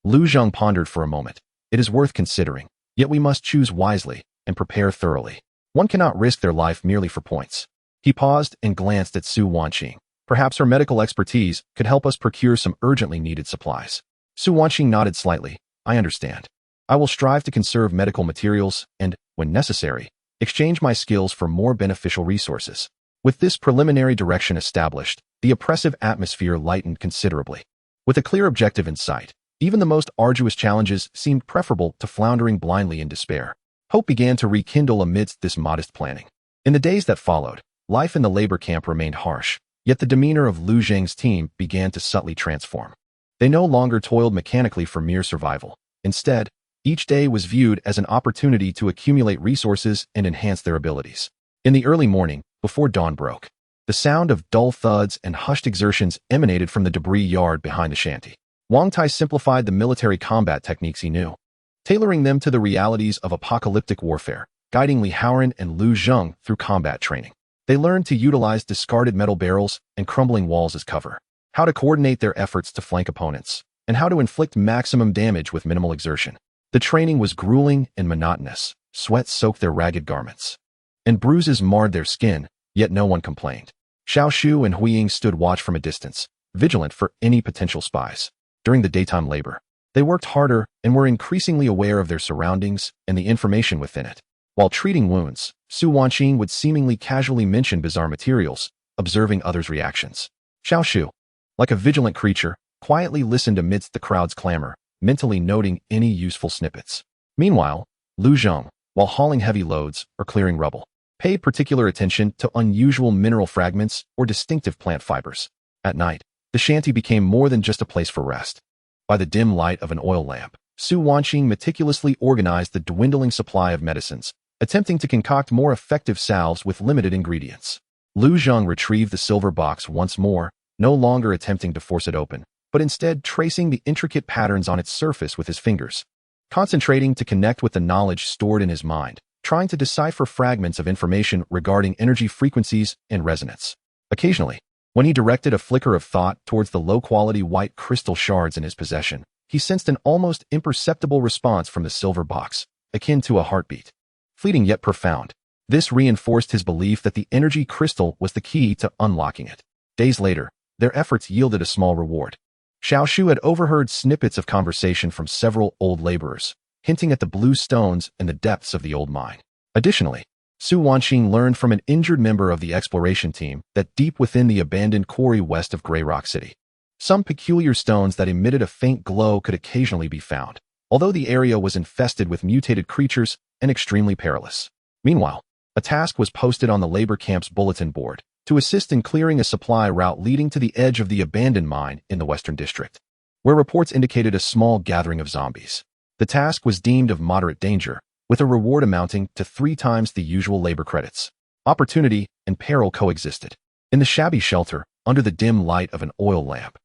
Lu Zheng pondered for a moment. It is worth considering, yet we must choose wisely and prepare thoroughly. One cannot risk their life merely for points. He paused and glanced at Su Wanqing. Perhaps her medical expertise could help us procure some urgently needed supplies. Su Wanqing nodded slightly. I understand. I will strive to conserve medical materials and, when necessary, exchange my skills for more beneficial resources. With this preliminary direction established, the oppressive atmosphere lightened considerably. With a clear objective in sight, even the most arduous challenges seemed preferable to floundering blindly in despair. Hope began to rekindle amidst this modest planning. In the days that followed, life in the labor camp remained harsh, yet the demeanor of Lu Zheng's team began to subtly transform. They no longer toiled mechanically for mere survival. Instead, each day was viewed as an opportunity to accumulate resources and enhance their abilities. In the early morning, before dawn broke, the sound of dull thuds and hushed exertions emanated from the debris yard behind the shanty. Wang Tai simplified the military combat techniques he knew, tailoring them to the realities of apocalyptic warfare, guiding Li Haoran and Lu Zheng through combat training. They learned to utilize discarded metal barrels and crumbling walls as cover, how to coordinate their efforts to flank opponents, and how to inflict maximum damage with minimal exertion. The training was grueling and monotonous. Sweat soaked their ragged garments, and bruises marred their skin, yet no one complained. Xiao Shu and Huiying stood watch from a distance, vigilant for any potential spies. During the daytime labor, they worked harder and were increasingly aware of their surroundings and the information within it. While treating wounds, Su Wanqing would seemingly casually mention bizarre materials, observing others' reactions. Xiao Shu, like a vigilant creature, quietly listened amidst the crowd's clamor, mentally noting any useful snippets. Meanwhile, Lu Zheng, while hauling heavy loads or clearing rubble. Pay particular attention to unusual mineral fragments or distinctive plant fibers. At night, the shanty became more than just a place for rest. By the dim light of an oil lamp, Su Wanqing meticulously organized the dwindling supply of medicines, attempting to concoct more effective salves with limited ingredients. Lu Zheng retrieved the silver box once more, no longer attempting to force it open, but instead tracing the intricate patterns on its surface with his fingers, concentrating to connect with the knowledge stored in his mind, trying to decipher fragments of information regarding energy frequencies and resonance. Occasionally, when he directed a flicker of thought towards the low-quality white crystal shards in his possession, he sensed an almost imperceptible response from the silver box, akin to a heartbeat. Fleeting yet profound, this reinforced his belief that the energy crystal was the key to unlocking it. Days later, their efforts yielded a small reward. Xiao Shu had overheard snippets of conversation from several old laborers, hinting at the blue stones and the depths of the old mine. Additionally, Su Wanqing learned from an injured member of the exploration team that deep within the abandoned quarry west of Grey Rock City, some peculiar stones that emitted a faint glow could occasionally be found, although the area was infested with mutated creatures and extremely perilous. Meanwhile, a task was posted on the labor camp's bulletin board to assist in clearing a supply route leading to the edge of the abandoned mine in the Western District, where reports indicated a small gathering of zombies. The task was deemed of moderate danger, with a reward amounting to 3 times the usual labor credits. Opportunity and peril coexisted. In the shabby shelter, under the dim light of an oil lamp,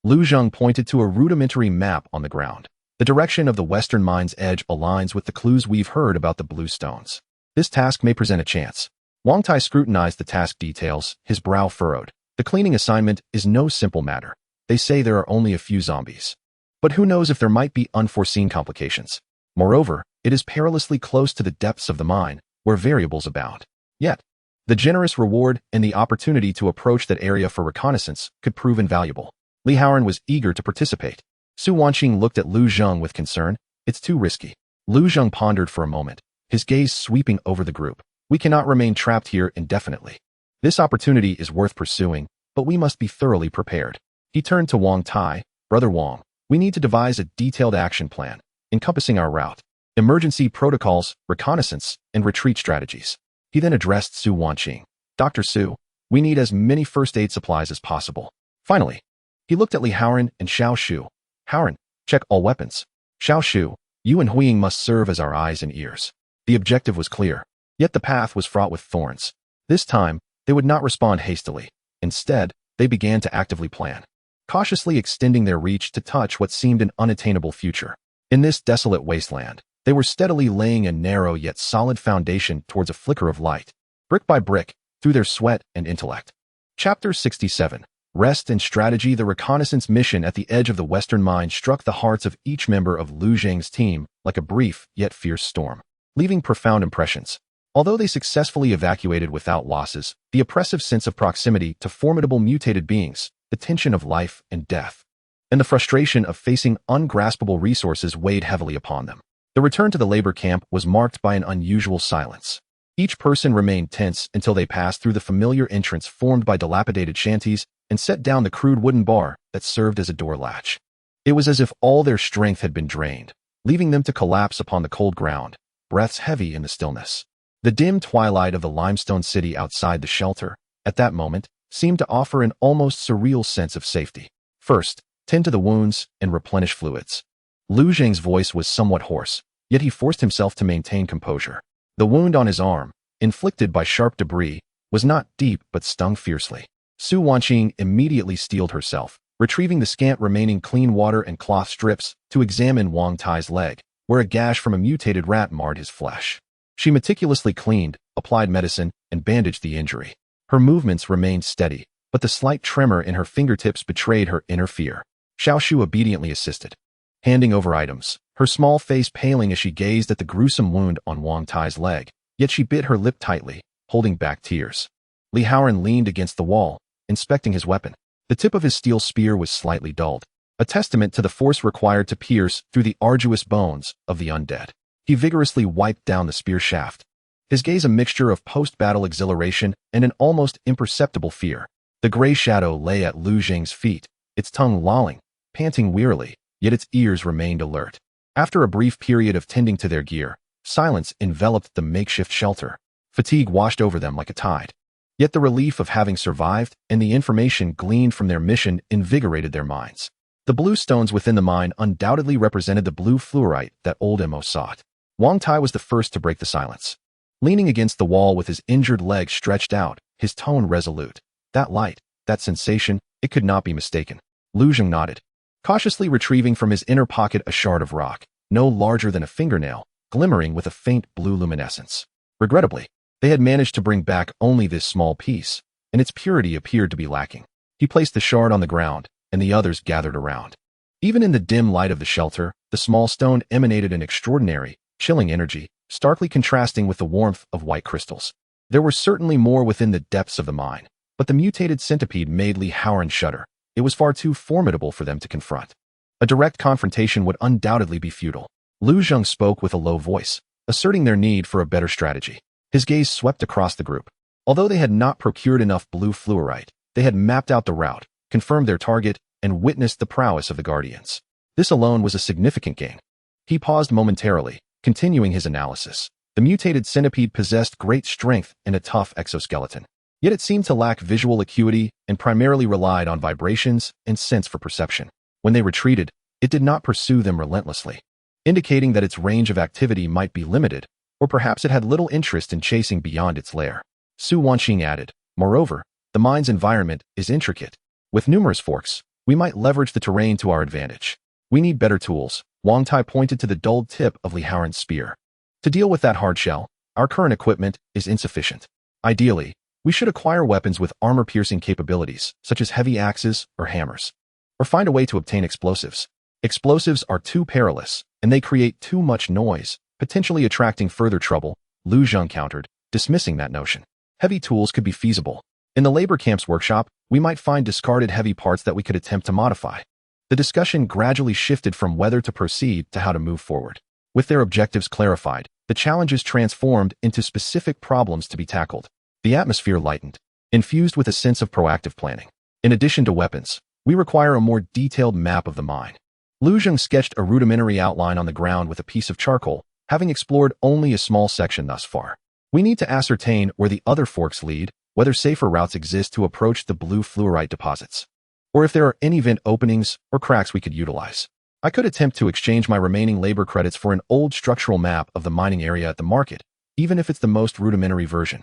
Lu Zheng pointed to a rudimentary map on the ground. The direction of the western mine's edge aligns with the clues we've heard about the blue stones. This task may present a chance. Wang Tai scrutinized the task details, his brow furrowed. The cleaning assignment is no simple matter. They say there are only a few zombies, but who knows if there might be unforeseen complications. Moreover, it is perilously close to the depths of the mine, where variables abound. Yet, the generous reward and the opportunity to approach that area for reconnaissance could prove invaluable. Li Haoran was eager to participate. Su Wanqing looked at Lu Zheng with concern. It's too risky. Lu Zheng pondered for a moment, his gaze sweeping over the group. We cannot remain trapped here indefinitely. This opportunity is worth pursuing, but we must be thoroughly prepared. He turned to Wang Tai. Brother Wang, we need to devise a detailed action plan, encompassing our route, emergency protocols, reconnaissance, and retreat strategies. He then addressed Su Wanqing. Dr. Su, we need as many first aid supplies as possible. Finally, he looked at Li Haoran and Xiao Shu. Haoran, check all weapons. Xiao Shu, you and Huiying must serve as our eyes and ears. The objective was clear, yet the path was fraught with thorns. This time, they would not respond hastily. Instead, they began to actively plan, cautiously extending their reach to touch what seemed an unattainable future. In this desolate wasteland, they were steadily laying a narrow yet solid foundation towards a flicker of light, brick by brick, through their sweat and intellect. Chapter 67. Rest and Strategy. The reconnaissance mission at the edge of the western mine struck the hearts of each member of Lu Zheng's team like a brief yet fierce storm, leaving profound impressions. Although they successfully evacuated without losses, the oppressive sense of proximity to formidable mutated beings, the tension of life and death, and the frustration of facing ungraspable resources weighed heavily upon them. The return to the labor camp was marked by an unusual silence. Each person remained tense until they passed through the familiar entrance formed by dilapidated shanties and set down the crude wooden bar that served as a door latch. It was as if all their strength had been drained, leaving them to collapse upon the cold ground, breaths heavy in the stillness. The dim twilight of the limestone city outside the shelter, at that moment, seemed to offer an almost surreal sense of safety. First, tend to the wounds and replenish fluids. Lu Zheng's voice was somewhat hoarse, yet he forced himself to maintain composure. The wound on his arm, inflicted by sharp debris, was not deep but stung fiercely. Su Wanqing immediately steeled herself, retrieving the scant remaining clean water and cloth strips to examine Wang Tai's leg, where a gash from a mutated rat marred his flesh. She meticulously cleaned, applied medicine, and bandaged the injury. Her movements remained steady, but the slight tremor in her fingertips betrayed her inner fear. Xiao Shu obediently assisted, handing over items, her small face paling as she gazed at the gruesome wound on Wang Tai's leg, yet she bit her lip tightly, holding back tears. Li Haoran leaned against the wall, inspecting his weapon. The tip of his steel spear was slightly dulled, a testament to the force required to pierce through the arduous bones of the undead. He vigorously wiped down the spear shaft, his gaze a mixture of post-battle exhilaration and an almost imperceptible fear. The gray shadow lay at Lu Zheng's feet, its tongue lolling, panting wearily, yet its ears remained alert. After a brief period of tending to their gear, Silence enveloped the makeshift shelter. Fatigue washed over them like a tide. Yet the relief of having survived and the information gleaned from their mission invigorated their minds. The blue stones within the mine undoubtedly represented the blue fluorite that old Mo sought. Wang Tai was the first to break the silence. Leaning against the wall with his injured leg stretched out, his tone resolute. That light, that sensation, it could not be mistaken. Lu Zheng nodded, cautiously retrieving from his inner pocket a shard of rock, no larger than a fingernail, glimmering with a faint blue luminescence. Regrettably, they had managed to bring back only this small piece, and its purity appeared to be lacking. He placed the shard on the ground, and the others gathered around. Even in the dim light of the shelter, the small stone emanated an extraordinary, chilling energy, starkly contrasting with the warmth of white crystals. There were certainly more within the depths of the mine, but the mutated centipede made Li Haoran shudder. It was far too formidable for them to confront. A direct confrontation would undoubtedly be futile. Lu Zheng spoke with a low voice, asserting their need for a better strategy. His gaze swept across the group. Although they had not procured enough blue fluorite, they had mapped out the route, confirmed their target, and witnessed the prowess of the Guardians. This alone was a significant gain. He paused momentarily, continuing his analysis. The mutated centipede possessed great strength and a tough exoskeleton. Yet it seemed to lack visual acuity and primarily relied on vibrations and sense for perception. When they retreated, it did not pursue them relentlessly, indicating that its range of activity might be limited, or perhaps it had little interest in chasing beyond its lair. Su Wanqing added, moreover, the mine's environment is intricate. With numerous forks, we might leverage the terrain to our advantage. We need better tools. Wang Tai pointed to the dulled tip of Li Haoran's spear. To deal with that hard shell, our current equipment is insufficient. Ideally, we should acquire weapons with armor-piercing capabilities, such as heavy axes or hammers. Or find a way to obtain explosives. Explosives are too perilous, and they create too much noise, potentially attracting further trouble, Lu Zheng countered, dismissing that notion. Heavy tools could be feasible. In the labor camp's workshop, we might find discarded heavy parts that we could attempt to modify. The discussion gradually shifted from whether to proceed to how to move forward. With their objectives clarified, the challenges transformed into specific problems to be tackled. The atmosphere lightened, infused with a sense of proactive planning. In addition to weapons, we require a more detailed map of the mine. Lu Zheng sketched a rudimentary outline on the ground with a piece of charcoal, having explored only a small section thus far. We need to ascertain where the other forks lead, whether safer routes exist to approach the blue fluorite deposits, or if there are any vent openings or cracks we could utilize. I could attempt to exchange my remaining labor credits for an old structural map of the mining area at the market, even if it's the most rudimentary version.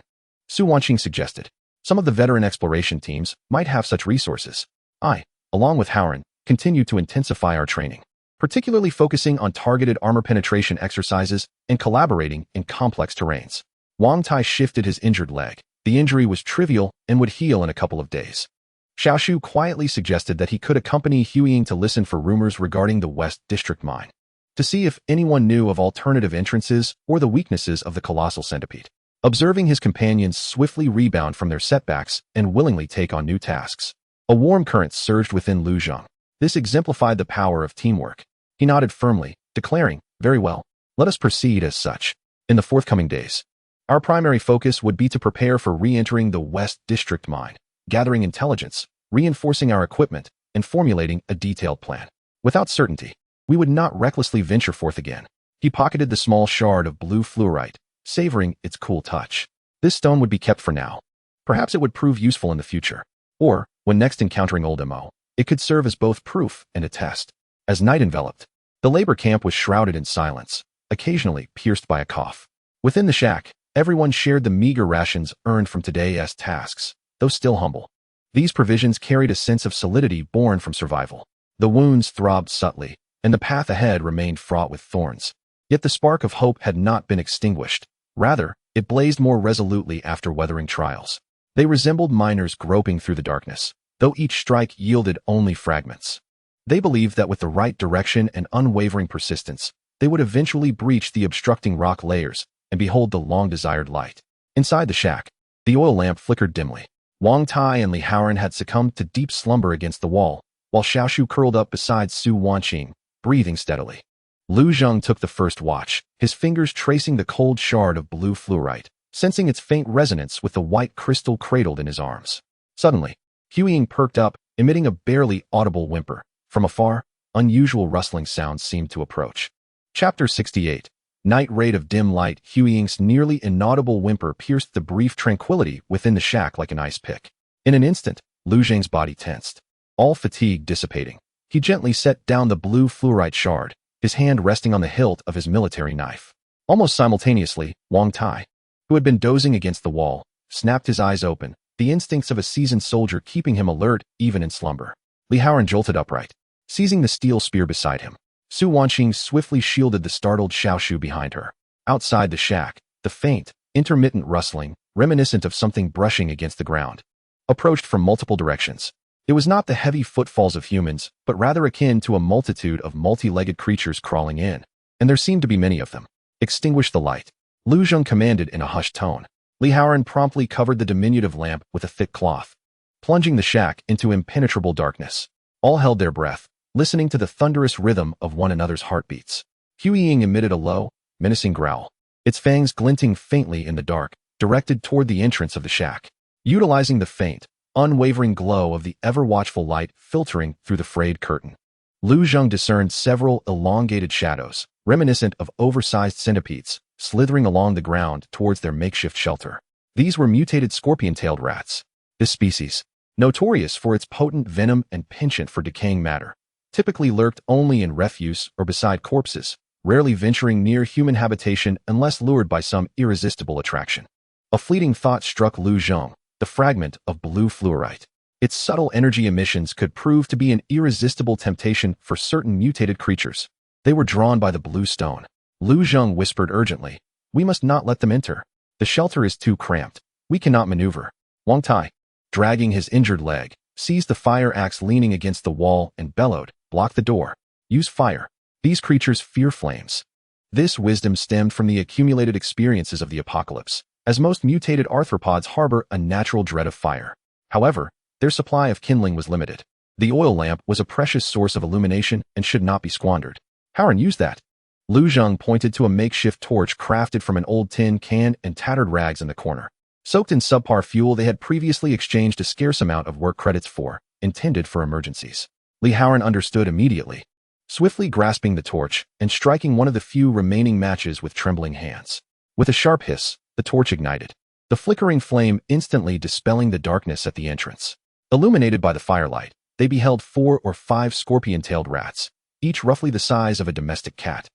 Su Wanqing suggested. Some of the veteran exploration teams might have such resources. I, along with Haoran, continue to intensify our training, particularly focusing on targeted armor penetration exercises and collaborating in complex terrains. Wang Tai shifted his injured leg. The injury was trivial and would heal in a couple of days. Xiaoshu quietly suggested that he could accompany Huiying to listen for rumors regarding the West District mine, to see if anyone knew of alternative entrances or the weaknesses of the colossal centipede. Observing his companions swiftly rebound from their setbacks and willingly take on new tasks, a warm current surged within Lu Zheng. This exemplified the power of teamwork. He nodded firmly, declaring, "Very well, let us proceed as such." In the forthcoming days, our primary focus would be to prepare for re-entering the West District mine, gathering intelligence, reinforcing our equipment, and formulating a detailed plan. Without certainty, we would not recklessly venture forth again. He pocketed the small shard of blue fluorite, savoring its cool touch. This stone would be kept for now. Perhaps it would prove useful in the future. Or, when next encountering old Mo, it could serve as both proof and a test. As night enveloped, the labor camp was shrouded in silence, occasionally pierced by a cough. Within the shack, everyone shared the meager rations earned from today's tasks, though still humble. These provisions carried a sense of solidity born from survival. The wounds throbbed subtly, and the path ahead remained fraught with thorns. Yet the spark of hope had not been extinguished. Rather, it blazed more resolutely after weathering trials. They resembled miners groping through the darkness, though each strike yielded only fragments. They believed that with the right direction and unwavering persistence, they would eventually breach the obstructing rock layers and behold the long-desired light. Inside the shack, the oil lamp flickered dimly. Wang Tai and Li Haoran had succumbed to deep slumber against the wall, while Xiaoshu curled up beside Su Wanqing, breathing steadily. Lu Zheng took the first watch, his fingers tracing the cold shard of blue fluorite, sensing its faint resonance with the white crystal cradled in his arms. Suddenly, Huiying perked up, emitting a barely audible whimper. From afar, unusual rustling sounds seemed to approach. Chapter 68. Night raid of dim light, Hui Ying's nearly inaudible whimper pierced the brief tranquility within the shack like an ice pick. In an instant, Lu Zhang's body tensed. All fatigue dissipating, he gently set down the blue fluorite shard, his hand resting on the hilt of his military knife. Almost simultaneously, Wang Tai, who had been dozing against the wall, snapped his eyes open, the instincts of a seasoned soldier keeping him alert even in slumber. Li Haoran jolted upright, seizing the steel spear beside him. Su Wanqing swiftly shielded the startled Xiaoshu behind her. Outside the shack, the faint, intermittent rustling, reminiscent of something brushing against the ground, approached from multiple directions. It was not the heavy footfalls of humans, but rather akin to a multitude of multi-legged creatures crawling in, and there seemed to be many of them. Extinguish the light, Lu Zhang commanded in a hushed tone. Li Haoran promptly covered the diminutive lamp with a thick cloth, plunging the shack into impenetrable darkness. All held their breath, listening to the thunderous rhythm of one another's heartbeats. Hui Ying emitted a low, menacing growl, its fangs glinting faintly in the dark, directed toward the entrance of the shack. Utilizing the faint, unwavering glow of the ever-watchful light filtering through the frayed curtain, Lu Zhang discerned several elongated shadows, reminiscent of oversized centipedes, slithering along the ground towards their makeshift shelter. These were mutated scorpion-tailed rats. This species, notorious for its potent venom and penchant for decaying matter, typically lurked only in refuse or beside corpses, rarely venturing near human habitation unless lured by some irresistible attraction. A fleeting thought struck Lu Zhang, the fragment of blue fluorite. Its subtle energy emissions could prove to be an irresistible temptation for certain mutated creatures. They were drawn by the blue stone. Lu Zhang whispered urgently, "We must not let them enter. The shelter is too cramped. We cannot maneuver." Wang Tai, dragging his injured leg, seized the fire axe leaning against the wall and bellowed, "Block the door. Use fire. These creatures fear flames." This wisdom stemmed from the accumulated experiences of the apocalypse, as most mutated arthropods harbor a natural dread of fire. However, their supply of kindling was limited. The oil lamp was a precious source of illumination and should not be squandered. Haoran used that. Lu Zhang pointed to a makeshift torch crafted from an old tin can and tattered rags in the corner. Soaked in subpar fuel they had previously exchanged a scarce amount of work credits for, intended for emergencies. Li Haoran understood immediately, swiftly grasping the torch and striking one of the few remaining matches with trembling hands. With a sharp hiss, the torch ignited, the flickering flame instantly dispelling the darkness at the entrance. Illuminated by the firelight, they beheld 4 or 5 scorpion-tailed rats, each roughly the size of a domestic cat,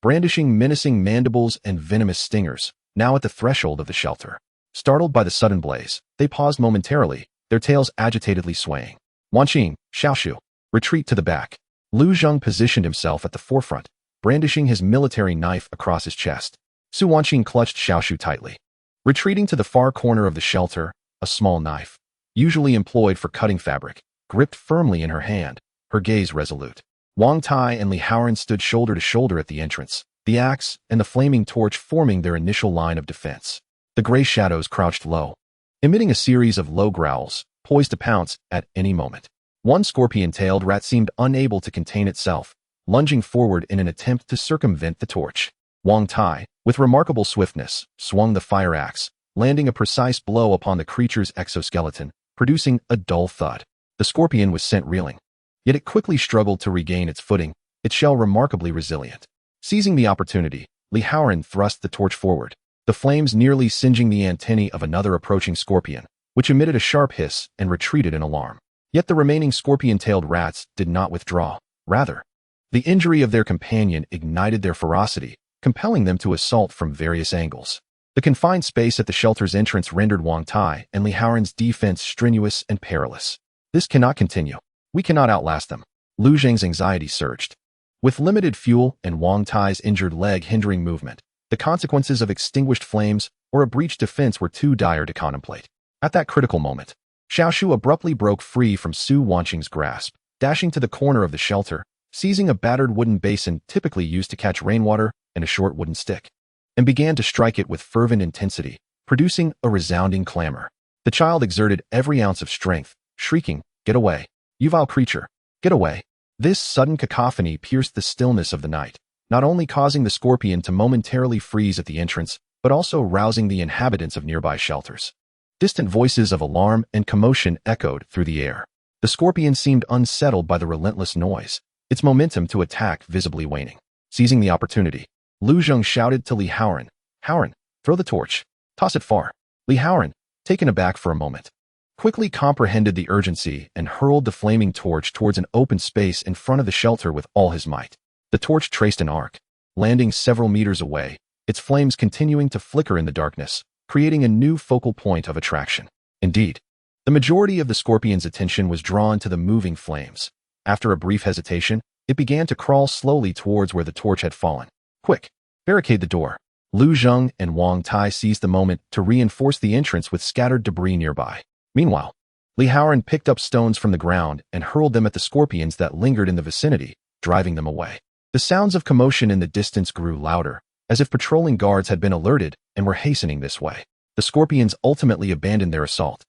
brandishing menacing mandibles and venomous stingers, now at the threshold of the shelter. Startled by the sudden blaze, they paused momentarily, their tails agitatedly swaying. Wanqing, Xiaoshu, retreat to the back. Lu Zhang positioned himself at the forefront, brandishing his military knife across his chest. Su Wanqing clutched Xiaoshu tightly. Retreating to the far corner of the shelter, a small knife, usually employed for cutting fabric, gripped firmly in her hand, her gaze resolute. Wang Tai and Li Haoran stood shoulder to shoulder at the entrance, the axe and the flaming torch forming their initial line of defense. The gray shadows crouched low, emitting a series of low growls, poised to pounce at any moment. One scorpion-tailed rat seemed unable to contain itself, lunging forward in an attempt to circumvent the torch. Wang Tai, with remarkable swiftness, swung the fire axe, landing a precise blow upon the creature's exoskeleton, producing a dull thud. The scorpion was sent reeling. Yet it quickly struggled to regain its footing, its shell remarkably resilient. Seizing the opportunity, Li Haoran thrust the torch forward, the flames nearly singeing the antennae of another approaching scorpion, which emitted a sharp hiss and retreated in alarm. Yet the remaining scorpion-tailed rats did not withdraw. Rather, the injury of their companion ignited their ferocity, compelling them to assault from various angles. The confined space at the shelter's entrance rendered Wang Tai and Li Haoran's defense strenuous and perilous. This cannot continue. We cannot outlast them. Lu Zhang's anxiety surged. With limited fuel and Wang Tai's injured leg hindering movement, the consequences of extinguished flames or a breached defense were too dire to contemplate. At that critical moment, Xiaoshu abruptly broke free from Su Wanqing's grasp, dashing to the corner of the shelter, seizing a battered wooden basin typically used to catch rainwater and a short wooden stick, and began to strike it with fervent intensity, producing a resounding clamor. The child exerted every ounce of strength, shrieking, "Get away! You vile creature! Get away!" This sudden cacophony pierced the stillness of the night, not only causing the scorpion to momentarily freeze at the entrance, but also rousing the inhabitants of nearby shelters. Distant voices of alarm and commotion echoed through the air. The scorpion seemed unsettled by the relentless noise, its momentum to attack visibly waning. Seizing the opportunity, Lu Zheng shouted to Li Haoran. Haoran, throw the torch. Toss it far. Li Haoran, taken aback for a moment, quickly comprehended the urgency and hurled the flaming torch towards an open space in front of the shelter with all his might. The torch traced an arc, landing several meters away, its flames continuing to flicker in the darkness, creating a new focal point of attraction. Indeed, the majority of the scorpion's attention was drawn to the moving flames. After a brief hesitation, it began to crawl slowly towards where the torch had fallen. Quick, barricade the door. Lu Zheng and Wang Tai seized the moment to reinforce the entrance with scattered debris nearby. Meanwhile, Li Haoran picked up stones from the ground and hurled them at the scorpions that lingered in the vicinity, driving them away. The sounds of commotion in the distance grew louder, as if patrolling guards had been alerted and were hastening this way. The scorpions ultimately abandoned their assault,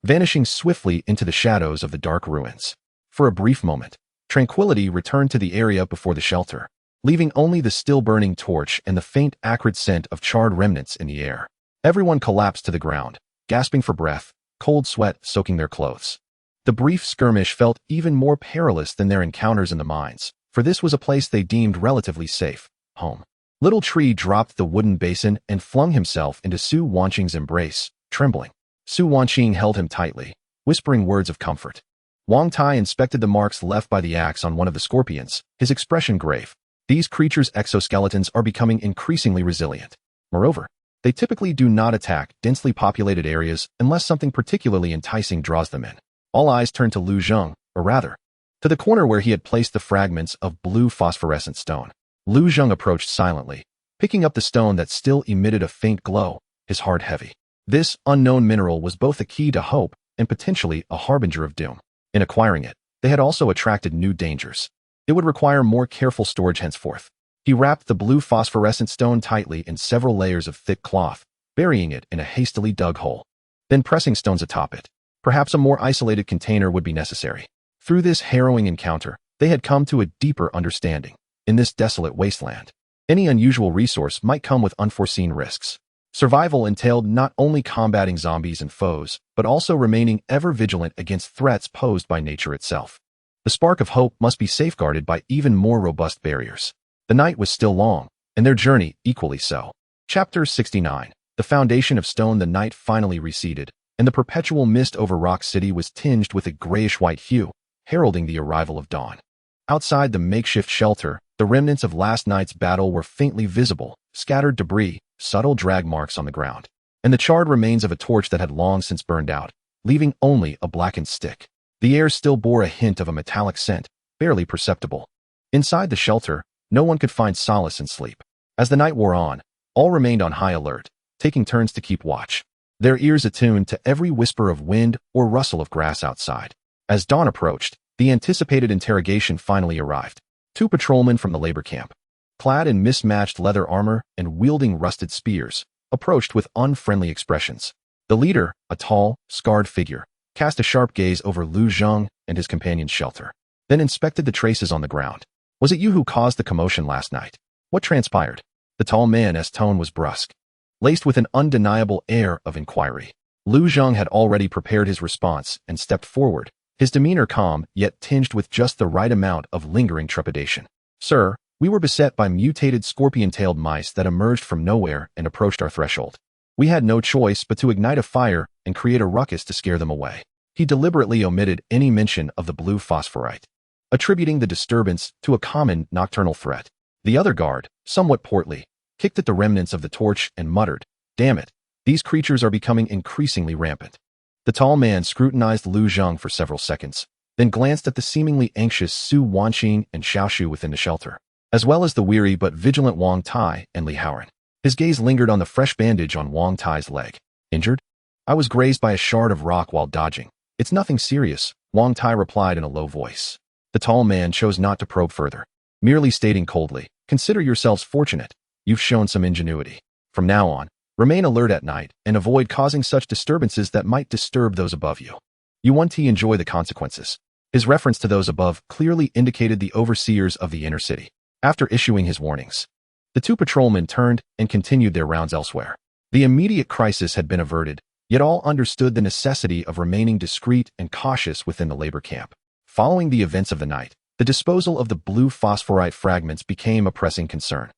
vanishing swiftly into the shadows of the dark ruins. For a brief moment, tranquility returned to the area before the shelter, leaving only the still-burning torch and the faint acrid scent of charred remnants in the air. Everyone collapsed to the ground, gasping for breath, cold sweat soaking their clothes. The brief skirmish felt even more perilous than their encounters in the mines, for this was a place they deemed relatively safe, home. Little Tree dropped the wooden basin and flung himself into Su Wanqing's embrace, trembling. Su Wanqing held him tightly, whispering words of comfort. Wang Tai inspected the marks left by the axe on one of the scorpions, his expression grave. These creatures' exoskeletons are becoming increasingly resilient. Moreover, they typically do not attack densely populated areas unless something particularly enticing draws them in. All eyes turned to Lu Zheng, or rather, to the corner where he had placed the fragments of blue phosphorescent stone. Lu Zheng approached silently, picking up the stone that still emitted a faint glow, his heart heavy. This unknown mineral was both a key to hope and potentially a harbinger of doom. In acquiring it, they had also attracted new dangers. It would require more careful storage henceforth. He wrapped the blue phosphorescent stone tightly in several layers of thick cloth, burying it in a hastily dug hole, then pressing stones atop it. Perhaps a more isolated container would be necessary. Through this harrowing encounter, they had come to a deeper understanding. In this desolate wasteland, any unusual resource might come with unforeseen risks. Survival entailed not only combating zombies and foes, but also remaining ever vigilant against threats posed by nature itself. The spark of hope must be safeguarded by even more robust barriers. The night was still long, and their journey equally so. Chapter 69. The foundation of stone. The night finally receded, and the perpetual mist over Rock City was tinged with a grayish-white hue, heralding the arrival of dawn. Outside the makeshift shelter, the remnants of last night's battle were faintly visible, scattered debris, subtle drag marks on the ground, and the charred remains of a torch that had long since burned out, leaving only a blackened stick. The air still bore a hint of a metallic scent, barely perceptible. Inside the shelter, no one could find solace in sleep. As the night wore on, all remained on high alert, taking turns to keep watch, their ears attuned to every whisper of wind or rustle of grass outside. As dawn approached, the anticipated interrogation finally arrived. Two patrolmen from the labor camp, clad in mismatched leather armor and wielding rusted spears, approached with unfriendly expressions. The leader, a tall, scarred figure, cast a sharp gaze over Lu Zheng and his companion's shelter, then inspected the traces on the ground. Was it you who caused the commotion last night? What transpired? The tall man's tone was brusque, laced with an undeniable air of inquiry. Lu Zheng had already prepared his response and stepped forward, his demeanor calm yet tinged with just the right amount of lingering trepidation. Sir, we were beset by mutated scorpion-tailed mice that emerged from nowhere and approached our threshold. We had no choice but to ignite a fire and create a ruckus to scare them away. He deliberately omitted any mention of the blue phosphorite, attributing the disturbance to a common nocturnal threat. The other guard, somewhat portly, kicked at the remnants of the torch and muttered, "Damn it, these creatures are becoming increasingly rampant." The tall man scrutinized Lu Zheng for several seconds, then glanced at the seemingly anxious Su Wanqing and Xiaoshu within the shelter, as well as the weary but vigilant Wang Tai and Li Haoran. His gaze lingered on the fresh bandage on Wang Tai's leg. "Injured? I was grazed by a shard of rock while dodging. It's nothing serious," Wang Tai replied in a low voice. The tall man chose not to probe further, merely stating coldly, "Consider yourselves fortunate. You've shown some ingenuity. From now on, remain alert at night and avoid causing such disturbances that might disturb those above you. You want to enjoy the consequences." His reference to those above clearly indicated the overseers of the inner city. After issuing his warnings, the two patrolmen turned and continued their rounds elsewhere. The immediate crisis had been averted, yet all understood the necessity of remaining discreet and cautious within the labor camp. Following the events of the night, the disposal of the blue phosphorite fragments became a pressing concern.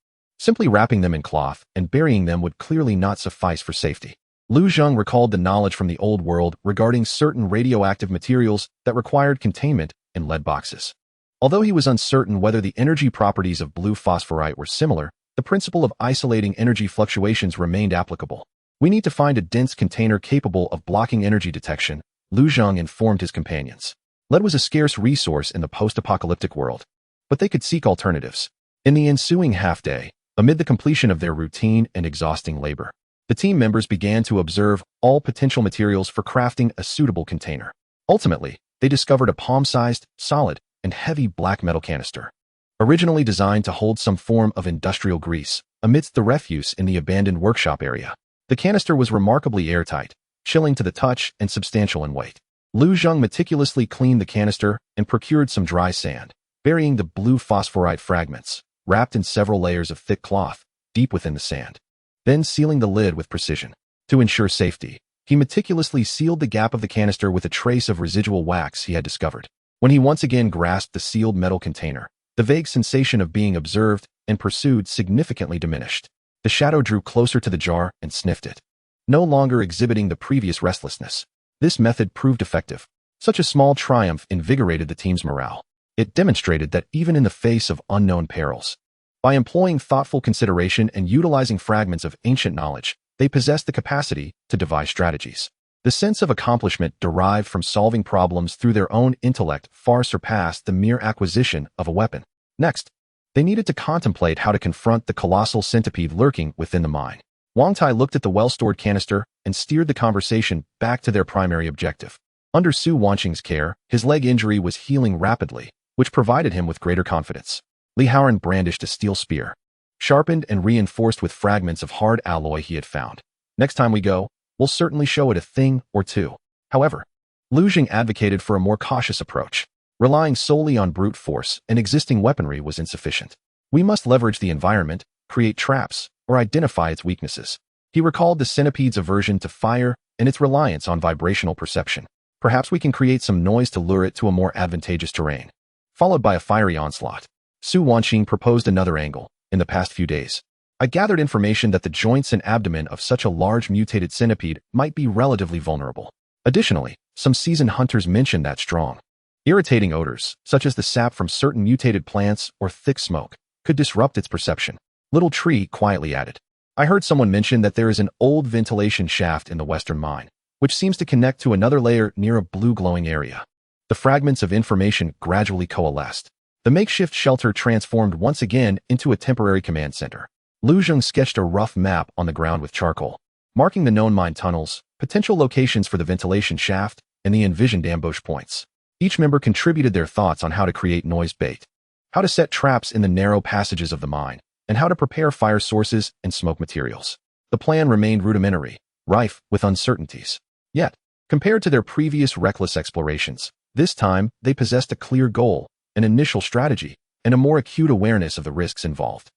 Simply wrapping them in cloth and burying them would clearly not suffice for safety. Lu Zheng recalled the knowledge from the old world regarding certain radioactive materials that required containment in lead boxes. Although he was uncertain whether the energy properties of blue phosphorite were similar, the principle of isolating energy fluctuations remained applicable. We need to find a dense container capable of blocking energy detection, Lu Zheng informed his companions. Lead was a scarce resource in the post-apocalyptic world, but they could seek alternatives. In the ensuing half-day, amid the completion of their routine and exhausting labor, the team members began to observe all potential materials for crafting a suitable container. Ultimately, they discovered a palm-sized, solid, and heavy black metal canister. Originally designed to hold some form of industrial grease, amidst the refuse in the abandoned workshop area, the canister was remarkably airtight, chilling to the touch and substantial in weight. Lu Zheng meticulously cleaned the canister and procured some dry sand, burying the blue phosphorite fragments, wrapped in several layers of thick cloth, deep within the sand. Then sealing the lid with precision. To ensure safety, he meticulously sealed the gap of the canister with a trace of residual wax he had discovered. When he once again grasped the sealed metal container, the vague sensation of being observed and pursued significantly diminished. The shadow drew closer to the jar and sniffed it, no longer exhibiting the previous restlessness. This method proved effective. Such a small triumph invigorated the team's morale. It demonstrated that even in the face of unknown perils, by employing thoughtful consideration and utilizing fragments of ancient knowledge, they possessed the capacity to devise strategies. The sense of accomplishment derived from solving problems through their own intellect far surpassed the mere acquisition of a weapon. Next, they needed to contemplate how to confront the colossal centipede lurking within the mine. Wang Tai looked at the well-stored canister and steered the conversation back to their primary objective. Under Su Wanqing's care, his leg injury was healing rapidly, which provided him with greater confidence. Li Haoran brandished a steel spear, sharpened and reinforced with fragments of hard alloy he had found. Next time we go, we'll certainly show it a thing or two. However, Lu Zheng advocated for a more cautious approach. Relying solely on brute force and existing weaponry was insufficient. We must leverage the environment, create traps, or identify its weaknesses. He recalled the centipede's aversion to fire and its reliance on vibrational perception. Perhaps we can create some noise to lure it to a more advantageous terrain, followed by a fiery onslaught. Su Wanqing proposed another angle. In the past few days, I gathered information that the joints and abdomen of such a large mutated centipede might be relatively vulnerable. Additionally, some seasoned hunters mentioned that strong, irritating odors, such as the sap from certain mutated plants or thick smoke, could disrupt its perception. Little Tree quietly added, I heard someone mention that there is an old ventilation shaft in the western mine, which seems to connect to another layer near a blue glowing area. The fragments of information gradually coalesced. The makeshift shelter transformed once again into a temporary command center. Lu Zheng sketched a rough map on the ground with charcoal, marking the known mine tunnels, potential locations for the ventilation shaft, and the envisioned ambush points. Each member contributed their thoughts on how to create noise bait, how to set traps in the narrow passages of the mine, and how to prepare fire sources and smoke materials. The plan remained rudimentary, rife with uncertainties. Yet, compared to their previous reckless explorations, this time they possessed a clear goal, an initial strategy, and a more acute awareness of the risks involved.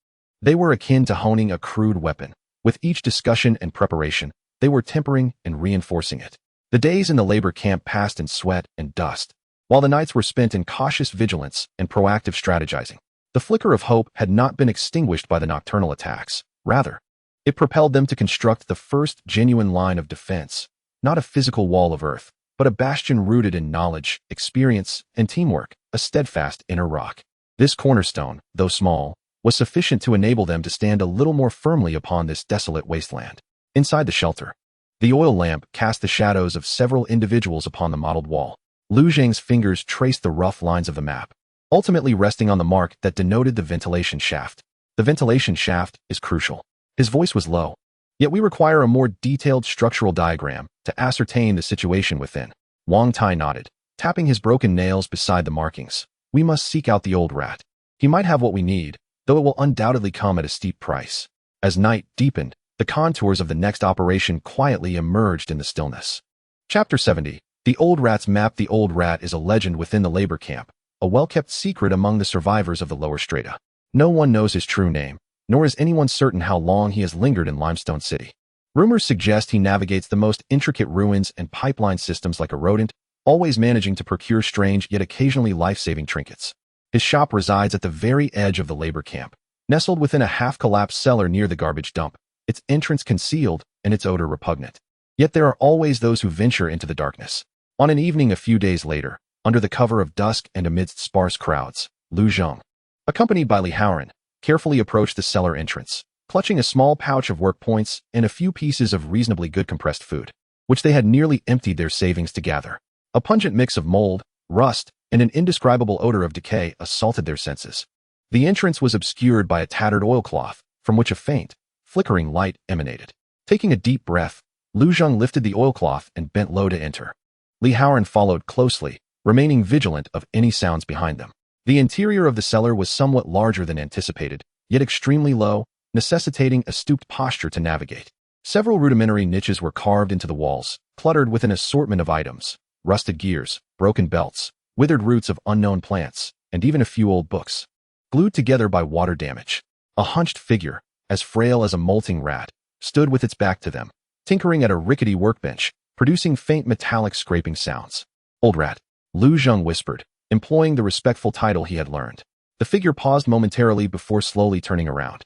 They were akin to honing a crude weapon. With each discussion and preparation, they were tempering and reinforcing it. The days in the labor camp passed in sweat and dust, while the nights were spent in cautious vigilance and proactive strategizing. The flicker of hope had not been extinguished by the nocturnal attacks. Rather, it propelled them to construct the first genuine line of defense, not a physical wall of earth, but a bastion rooted in knowledge, experience, and teamwork, a steadfast inner rock. This cornerstone, though small, was sufficient to enable them to stand a little more firmly upon this desolate wasteland. Inside the shelter, the oil lamp cast the shadows of several individuals upon the mottled wall. Lu Zheng's fingers traced the rough lines of the map, ultimately resting on the mark that denoted the ventilation shaft. The ventilation shaft is crucial. His voice was low. Yet we require a more detailed structural diagram to ascertain the situation within. Wang Tai nodded, tapping his broken nails beside the markings. We must seek out the old rat. He might have what we need, though it will undoubtedly come at a steep price. As night deepened, the contours of the next operation quietly emerged in the stillness. Chapter 70. The Old Rat's Map. The Old Rat is a legend within the labor camp, a well-kept secret among the survivors of the lower strata. No one knows his true name, nor is anyone certain how long he has lingered in Limestone City. Rumors suggest he navigates the most intricate ruins and pipeline systems like a rodent, always managing to procure strange yet occasionally life-saving trinkets. His shop resides at the very edge of the labor camp, Nestled within a half-collapsed cellar near the garbage dump, its entrance concealed and its odor repugnant. Yet there are always those who venture into the darkness. On an evening a few days later, under the cover of dusk and amidst sparse crowds, Lu Zheng, accompanied by Li Haoran, carefully approached the cellar entrance, clutching a small pouch of work points and a few pieces of reasonably good compressed food, which they had nearly emptied their savings to gather. A pungent mix of mold, rust, and an indescribable odor of decay assaulted their senses. The entrance was obscured by a tattered oilcloth, from which a faint, flickering light emanated. Taking a deep breath, Lu Zheng lifted the oilcloth and bent low to enter. Li Haoran followed closely, remaining vigilant of any sounds behind them. The interior of the cellar was somewhat larger than anticipated, yet extremely low, necessitating a stooped posture to navigate. Several rudimentary niches were carved into the walls, cluttered with an assortment of items, rusted gears, broken belts, withered roots of unknown plants, and even a few old books. Glued together by water damage, a hunched figure, as frail as a molting rat, stood with its back to them, tinkering at a rickety workbench, producing faint metallic scraping sounds. "Old rat," Lu Zheng whispered, employing the respectful title he had learned. The figure paused momentarily before slowly turning around.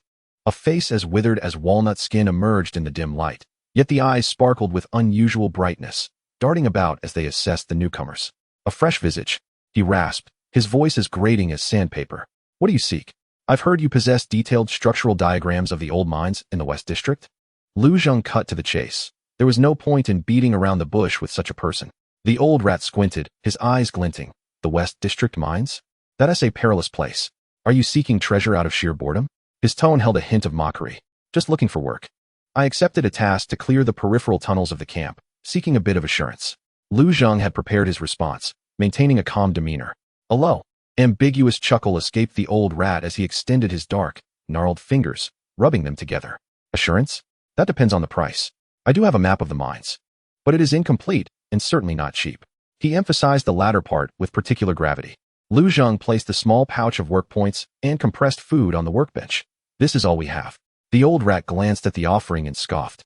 A face as withered as walnut skin emerged in the dim light, yet the eyes sparkled with unusual brightness, darting about as they assessed the newcomers. "A fresh visage," he rasped, his voice as grating as sandpaper. "What do you seek? I've heard you possess detailed structural diagrams of the old mines in the West District." Lu Zheng cut to the chase. There was no point in beating around the bush with such a person. The old rat squinted, his eyes glinting. "The West District mines? That is a perilous place. Are you seeking treasure out of sheer boredom?" His tone held a hint of mockery. "Just looking for work. I accepted a task to clear the peripheral tunnels of the camp, seeking a bit of assurance." Lu Zheng had prepared his response, maintaining a calm demeanor. A low, ambiguous chuckle escaped the old rat as he extended his dark, gnarled fingers, rubbing them together. "Assurance? That depends on the price. I do have a map of the mines, but it is incomplete and certainly not cheap." He emphasized the latter part with particular gravity. Lu Zheng placed the small pouch of work points and compressed food on the workbench. "This is all we have." The old rat glanced at the offering and scoffed.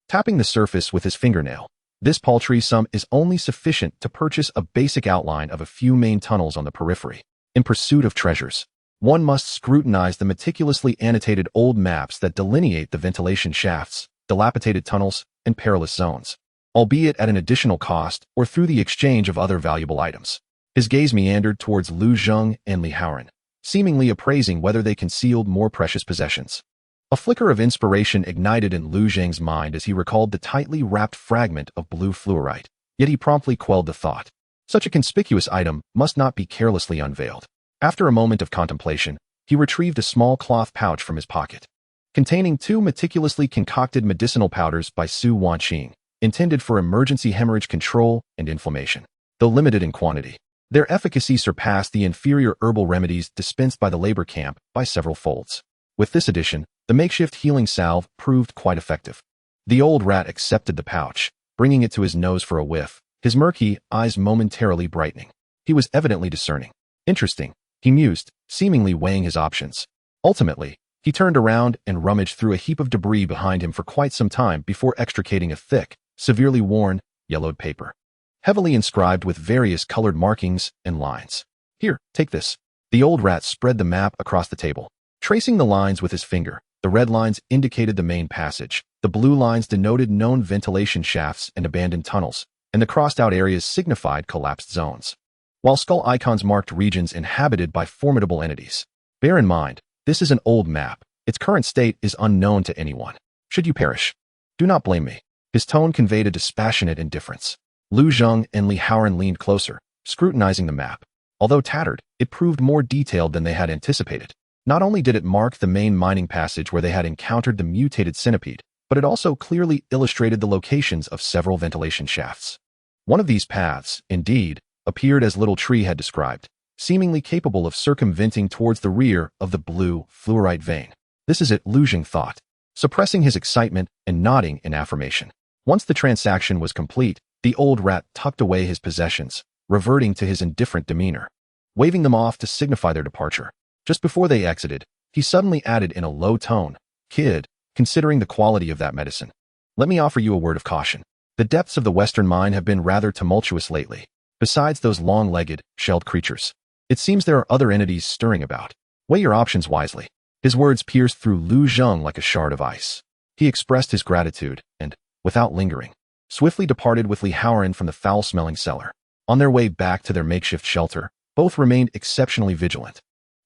Tapping the surface with his fingernail, "This paltry sum is only sufficient to purchase a basic outline of a few main tunnels on the periphery. In pursuit of treasures, one must scrutinize the meticulously annotated old maps that delineate the ventilation shafts, dilapidated tunnels, and perilous zones, albeit at an additional cost or through the exchange of other valuable items." His gaze meandered towards Lu Zheng and Li Haoran, seemingly appraising whether they concealed more precious possessions. A flicker of inspiration ignited in Lu Zheng's mind as he recalled the tightly wrapped fragment of blue fluorite, yet he promptly quelled the thought. Such a conspicuous item must not be carelessly unveiled. After a moment of contemplation, he retrieved a small cloth pouch from his pocket, containing 2 meticulously concocted medicinal powders by Su Wanqing, intended for emergency hemorrhage control and inflammation. Though limited in quantity, their efficacy surpassed the inferior herbal remedies dispensed by the labor camp by several folds. With this addition, the makeshift healing salve proved quite effective. The old rat accepted the pouch, bringing it to his nose for a whiff, his murky eyes momentarily brightening. He was evidently discerning. "Interesting," he mused, seemingly weighing his options. Ultimately, he turned around and rummaged through a heap of debris behind him for quite some time before extricating a thick, severely worn, yellowed paper, heavily inscribed with various colored markings and lines. "Here, take this." The old rat spread the map across the table. Tracing the lines with his finger, the red lines indicated the main passage, the blue lines denoted known ventilation shafts and abandoned tunnels, and the crossed-out areas signified collapsed zones, while skull icons marked regions inhabited by formidable entities. "Bear in mind, this is an old map. Its current state is unknown to anyone. Should you perish, do not blame me." His tone conveyed a dispassionate indifference. Lu Zheng and Li Haoran leaned closer, scrutinizing the map. Although tattered, it proved more detailed than they had anticipated. Not only did it mark the main mining passage where they had encountered the mutated centipede, but it also clearly illustrated the locations of several ventilation shafts. One of these paths, indeed, appeared as Little Tree had described, seemingly capable of circumventing towards the rear of the blue fluorite vein. "This is it," Lu Zheng thought, suppressing his excitement and nodding in affirmation. Once the transaction was complete, the old rat tucked away his possessions, reverting to his indifferent demeanor, waving them off to signify their departure. Just before they exited, he suddenly added in a low tone, "Kid, considering the quality of that medicine, let me offer you a word of caution. The depths of the western mine have been rather tumultuous lately. Besides those long-legged, shelled creatures, it seems there are other entities stirring about. Weigh your options wisely." His words pierced through Lu Zheng like a shard of ice. He expressed his gratitude and, without lingering, swiftly departed with Li Haoran from the foul-smelling cellar. On their way back to their makeshift shelter, both remained exceptionally vigilant,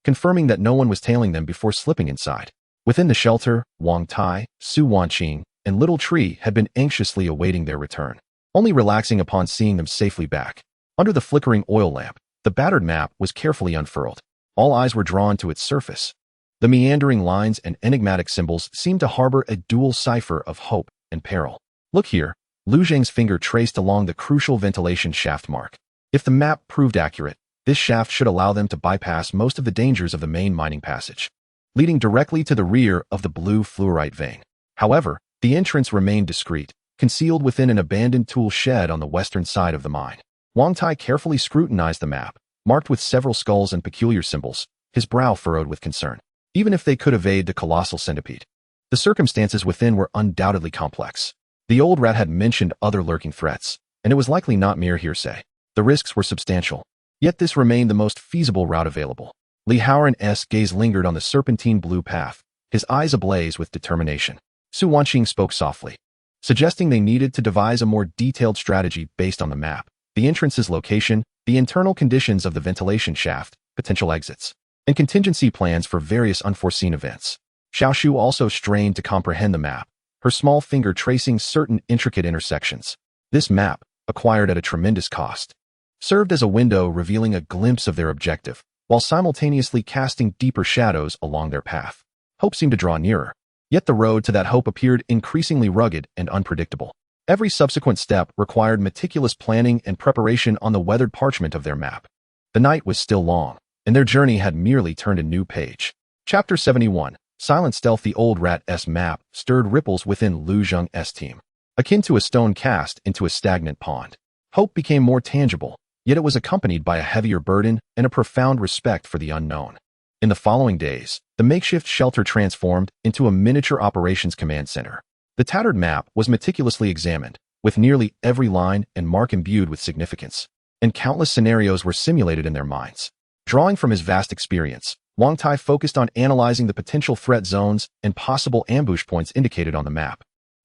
confirming that no one was tailing them before slipping inside. Within the shelter, Wang Tai, Su Wanqing, and Little Tree had been anxiously awaiting their return, only relaxing upon seeing them safely back. Under the flickering oil lamp, the battered map was carefully unfurled. All eyes were drawn to its surface. The meandering lines and enigmatic symbols seemed to harbor a dual cipher of hope and peril. Look here, Lu Zheng's finger traced along the crucial ventilation shaft mark. If the map proved accurate, this shaft should allow them to bypass most of the dangers of the main mining passage, leading directly to the rear of the blue fluorite vein. However, the entrance remained discreet, concealed within an abandoned tool shed on the western side of the mine. Wang Tai carefully scrutinized the map, marked with several skulls and peculiar symbols, his brow furrowed with concern. Even if they could evade the colossal centipede, the circumstances within were undoubtedly complex. The old rat had mentioned other lurking threats, and it was likely not mere hearsay. The risks were substantial, yet this remained the most feasible route available. Li Haoran's gaze lingered on the serpentine blue path, his eyes ablaze with determination. Su Wanqing spoke softly, suggesting they needed to devise a more detailed strategy based on the map, the entrance's location, the internal conditions of the ventilation shaft, potential exits, and contingency plans for various unforeseen events. Xiaoshu also strained to comprehend the map, her small finger tracing certain intricate intersections. This map, acquired at a tremendous cost, served as a window revealing a glimpse of their objective, while simultaneously casting deeper shadows along their path. Hope seemed to draw nearer, yet the road to that hope appeared increasingly rugged and unpredictable. Every subsequent step required meticulous planning and preparation on the weathered parchment of their map. The night was still long, and their journey had merely turned a new page. Chapter 71. Silent Stealth. The old rat's map stirred ripples within Lu Zheng's team, akin to a stone cast into a stagnant pond. Hope became more tangible, yet it was accompanied by a heavier burden and a profound respect for the unknown. In the following days, the makeshift shelter transformed into a miniature operations command center. The tattered map was meticulously examined, with nearly every line and mark imbued with significance, and countless scenarios were simulated in their minds. Drawing from his vast experience, Wang Tai focused on analyzing the potential threat zones and possible ambush points indicated on the map.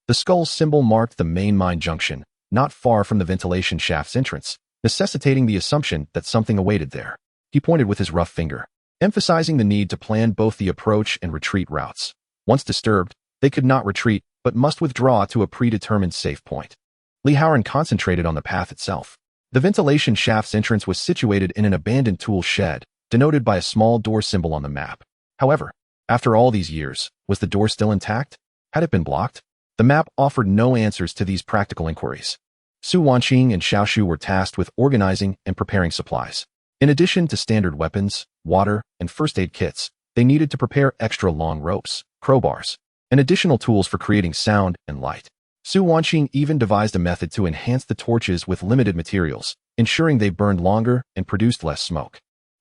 The skull symbol marked the main mine junction, not far from the ventilation shaft's entrance, necessitating the assumption that something awaited there. He pointed with his rough finger, emphasizing the need to plan both the approach and retreat routes. Once disturbed, they could not retreat, but must withdraw to a predetermined safe point. Li Haoran concentrated on the path itself. The ventilation shaft's entrance was situated in an abandoned tool shed, denoted by a small door symbol on the map. However, after all these years, was the door still intact? Had it been blocked? The map offered no answers to these practical inquiries. Su Wanqing and Xiaoshu were tasked with organizing and preparing supplies. In addition to standard weapons, water, and first aid kits, they needed to prepare extra long ropes, crowbars, and additional tools for creating sound and light. Su Wanqing even devised a method to enhance the torches with limited materials, ensuring they burned longer and produced less smoke.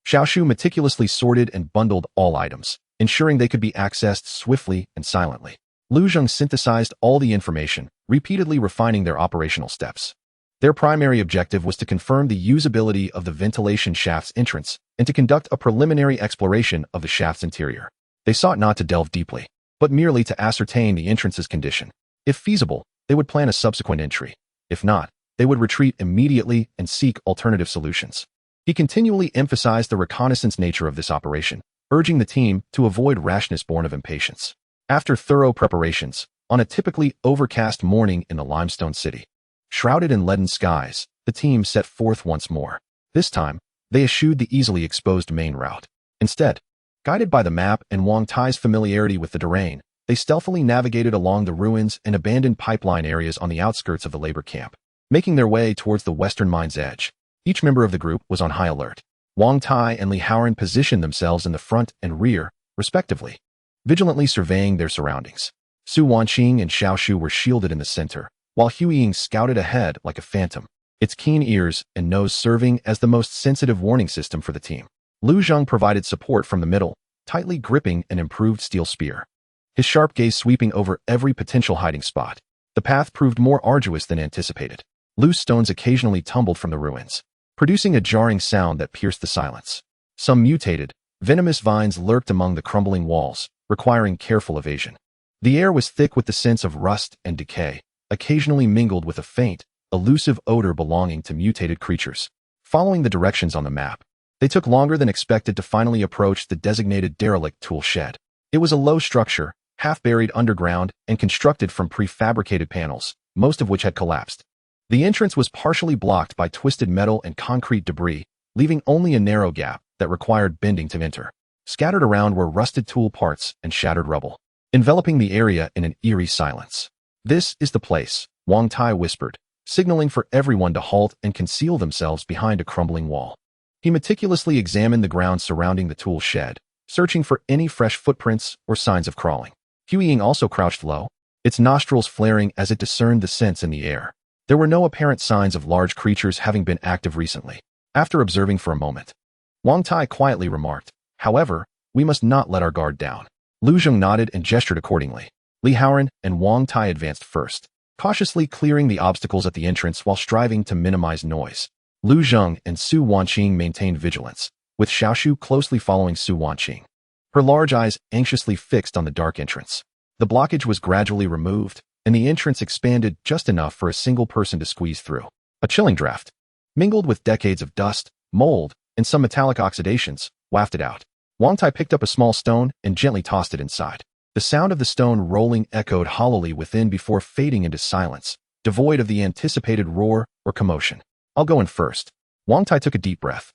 Xiaoshu meticulously sorted and bundled all items, ensuring they could be accessed swiftly and silently. Lu Zheng synthesized all the information, repeatedly refining their operational steps. Their primary objective was to confirm the usability of the ventilation shaft's entrance and to conduct a preliminary exploration of the shaft's interior. They sought not to delve deeply, but merely to ascertain the entrance's condition. If feasible, they would plan a subsequent entry. If not, they would retreat immediately and seek alternative solutions. He continually emphasized the reconnaissance nature of this operation, urging the team to avoid rashness born of impatience. After thorough preparations, on a typically overcast morning in the limestone city, shrouded in leaden skies, the team set forth once more. This time, they eschewed the easily exposed main route. Instead, guided by the map and Wang Tai's familiarity with the terrain, they stealthily navigated along the ruins and abandoned pipeline areas on the outskirts of the labor camp, making their way towards the western mine's edge. Each member of the group was on high alert. Wang Tai and Li Haoran positioned themselves in the front and rear, respectively, vigilantly surveying their surroundings. Su Wanqing and Xiaoshu were shielded in the center, while Huiying scouted ahead like a phantom, its keen ears and nose serving as the most sensitive warning system for the team. Lu Zheng provided support from the middle, tightly gripping an improved steel spear, his sharp gaze sweeping over every potential hiding spot. The path proved more arduous than anticipated. Loose stones occasionally tumbled from the ruins, producing a jarring sound that pierced the silence. Some mutated, venomous vines lurked among the crumbling walls, requiring careful evasion. The air was thick with the sense of rust and decay, occasionally mingled with a faint, elusive odor belonging to mutated creatures. Following the directions on the map, they took longer than expected to finally approach the designated derelict tool shed. It was a low structure, half buried underground and constructed from prefabricated panels, most of which had collapsed. The entrance was partially blocked by twisted metal and concrete debris, leaving only a narrow gap that required bending to enter. Scattered around were rusted tool parts and shattered rubble, enveloping the area in an eerie silence. "This is the place," Wang Tai whispered, signaling for everyone to halt and conceal themselves behind a crumbling wall. He meticulously examined the ground surrounding the tool shed, searching for any fresh footprints or signs of crawling. Huiying also crouched low, its nostrils flaring as it discerned the scents in the air. There were no apparent signs of large creatures having been active recently. After observing for a moment, Wang Tai quietly remarked, "However, we must not let our guard down." Lu Zheng nodded and gestured accordingly. Li Haoran and Wang Tai advanced first, cautiously clearing the obstacles at the entrance while striving to minimize noise. Lu Zheng and Su Wanqing maintained vigilance, with Xiaoshu closely following Su Wanqing, her large eyes anxiously fixed on the dark entrance. The blockage was gradually removed, and the entrance expanded just enough for a single person to squeeze through. A chilling draft, mingled with decades of dust, mold, and some metallic oxidations, wafted out. Wang Tai picked up a small stone and gently tossed it inside. The sound of the stone rolling echoed hollowly within before fading into silence, devoid of the anticipated roar or commotion. "I'll go in first." Wang Tai took a deep breath,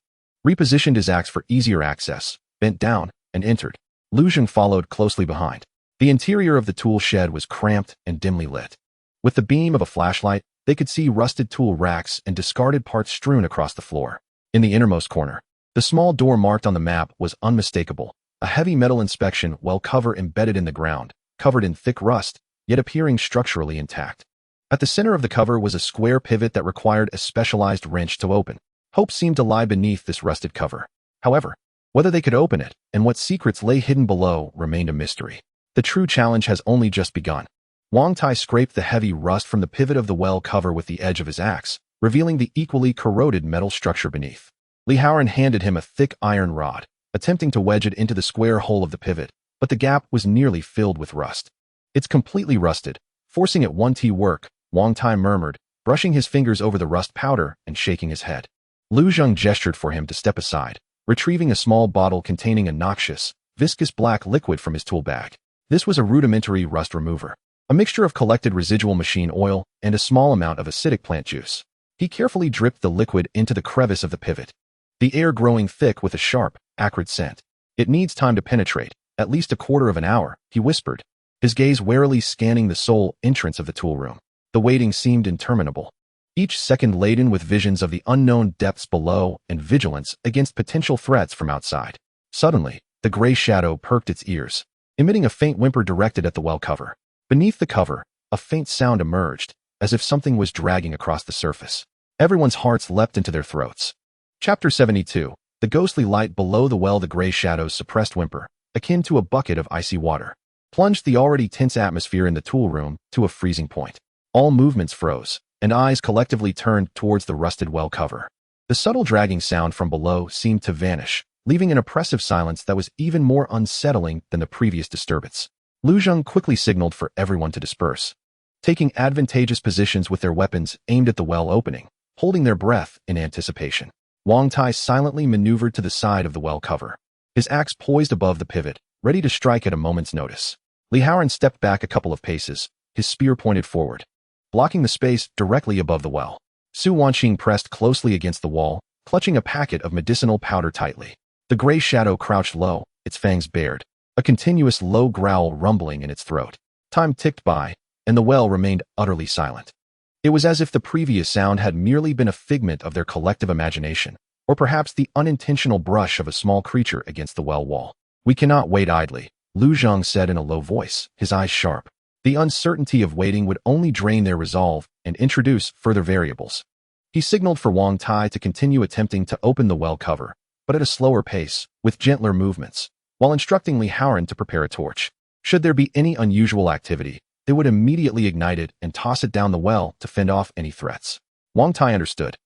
repositioned his axe for easier access, bent down, and entered. Lu Zheng followed closely behind. The interior of the tool shed was cramped and dimly lit. With the beam of a flashlight, they could see rusted tool racks and discarded parts strewn across the floor. In the innermost corner, the small door marked on the map was unmistakable, a heavy metal inspection well cover embedded in the ground, covered in thick rust, yet appearing structurally intact. At the center of the cover was a square pivot that required a specialized wrench to open. Hope seemed to lie beneath this rusted cover. However, whether they could open it and what secrets lay hidden below remained a mystery. The true challenge has only just begun. Wang Tai scraped the heavy rust from the pivot of the well cover with the edge of his axe, revealing the equally corroded metal structure beneath. Li Haoran handed him a thick iron rod, attempting to wedge it into the square hole of the pivot, but the gap was nearly filled with rust. "It's completely rusted, forcing it one to work," Wang Tai murmured, brushing his fingers over the rust powder and shaking his head. Lu Zheng gestured for him to step aside, retrieving a small bottle containing a noxious, viscous black liquid from his tool bag. This was a rudimentary rust remover, a mixture of collected residual machine oil and a small amount of acidic plant juice. He carefully dripped the liquid into the crevice of the pivot, the air growing thick with a sharp, acrid scent. "It needs time to penetrate, at least a quarter of an hour," he whispered, his gaze warily scanning the sole entrance of the tool room. The waiting seemed interminable, each second laden with visions of the unknown depths below and vigilance against potential threats from outside. Suddenly, the gray shadow perked its ears, emitting a faint whimper directed at the well cover. Beneath the cover, a faint sound emerged, as if something was dragging across the surface. Everyone's hearts leapt into their throats. Chapter 72. The ghostly light below the well. The gray shadow's suppressed whimper, akin to a bucket of icy water, plunged the already tense atmosphere in the tool room to a freezing point. All movements froze, and eyes collectively turned towards the rusted well cover. The subtle dragging sound from below seemed to vanish, leaving an oppressive silence that was even more unsettling than the previous disturbance. Lu Zheng quickly signaled for everyone to disperse, taking advantageous positions with their weapons aimed at the well opening, holding their breath in anticipation. Wang Tai silently maneuvered to the side of the well cover, his axe poised above the pivot, ready to strike at a moment's notice. Li Haoran stepped back a couple of paces, his spear pointed forward, blocking the space directly above the well. Su Wanqing pressed closely against the wall, clutching a packet of medicinal powder tightly. The gray shadow crouched low, its fangs bared, a continuous low growl rumbling in its throat. Time ticked by, and the well remained utterly silent. It was as if the previous sound had merely been a figment of their collective imagination, or perhaps the unintentional brush of a small creature against the well wall. "We cannot wait idly," Lu Zheng said in a low voice, his eyes sharp. The uncertainty of waiting would only drain their resolve and introduce further variables. He signaled for Wang Tai to continue attempting to open the well cover, but at a slower pace, with gentler movements, while instructing Li Haoran to prepare a torch. Should there be any unusual activity, they would immediately ignite it and toss it down the well to fend off any threats. Wang Tai understood,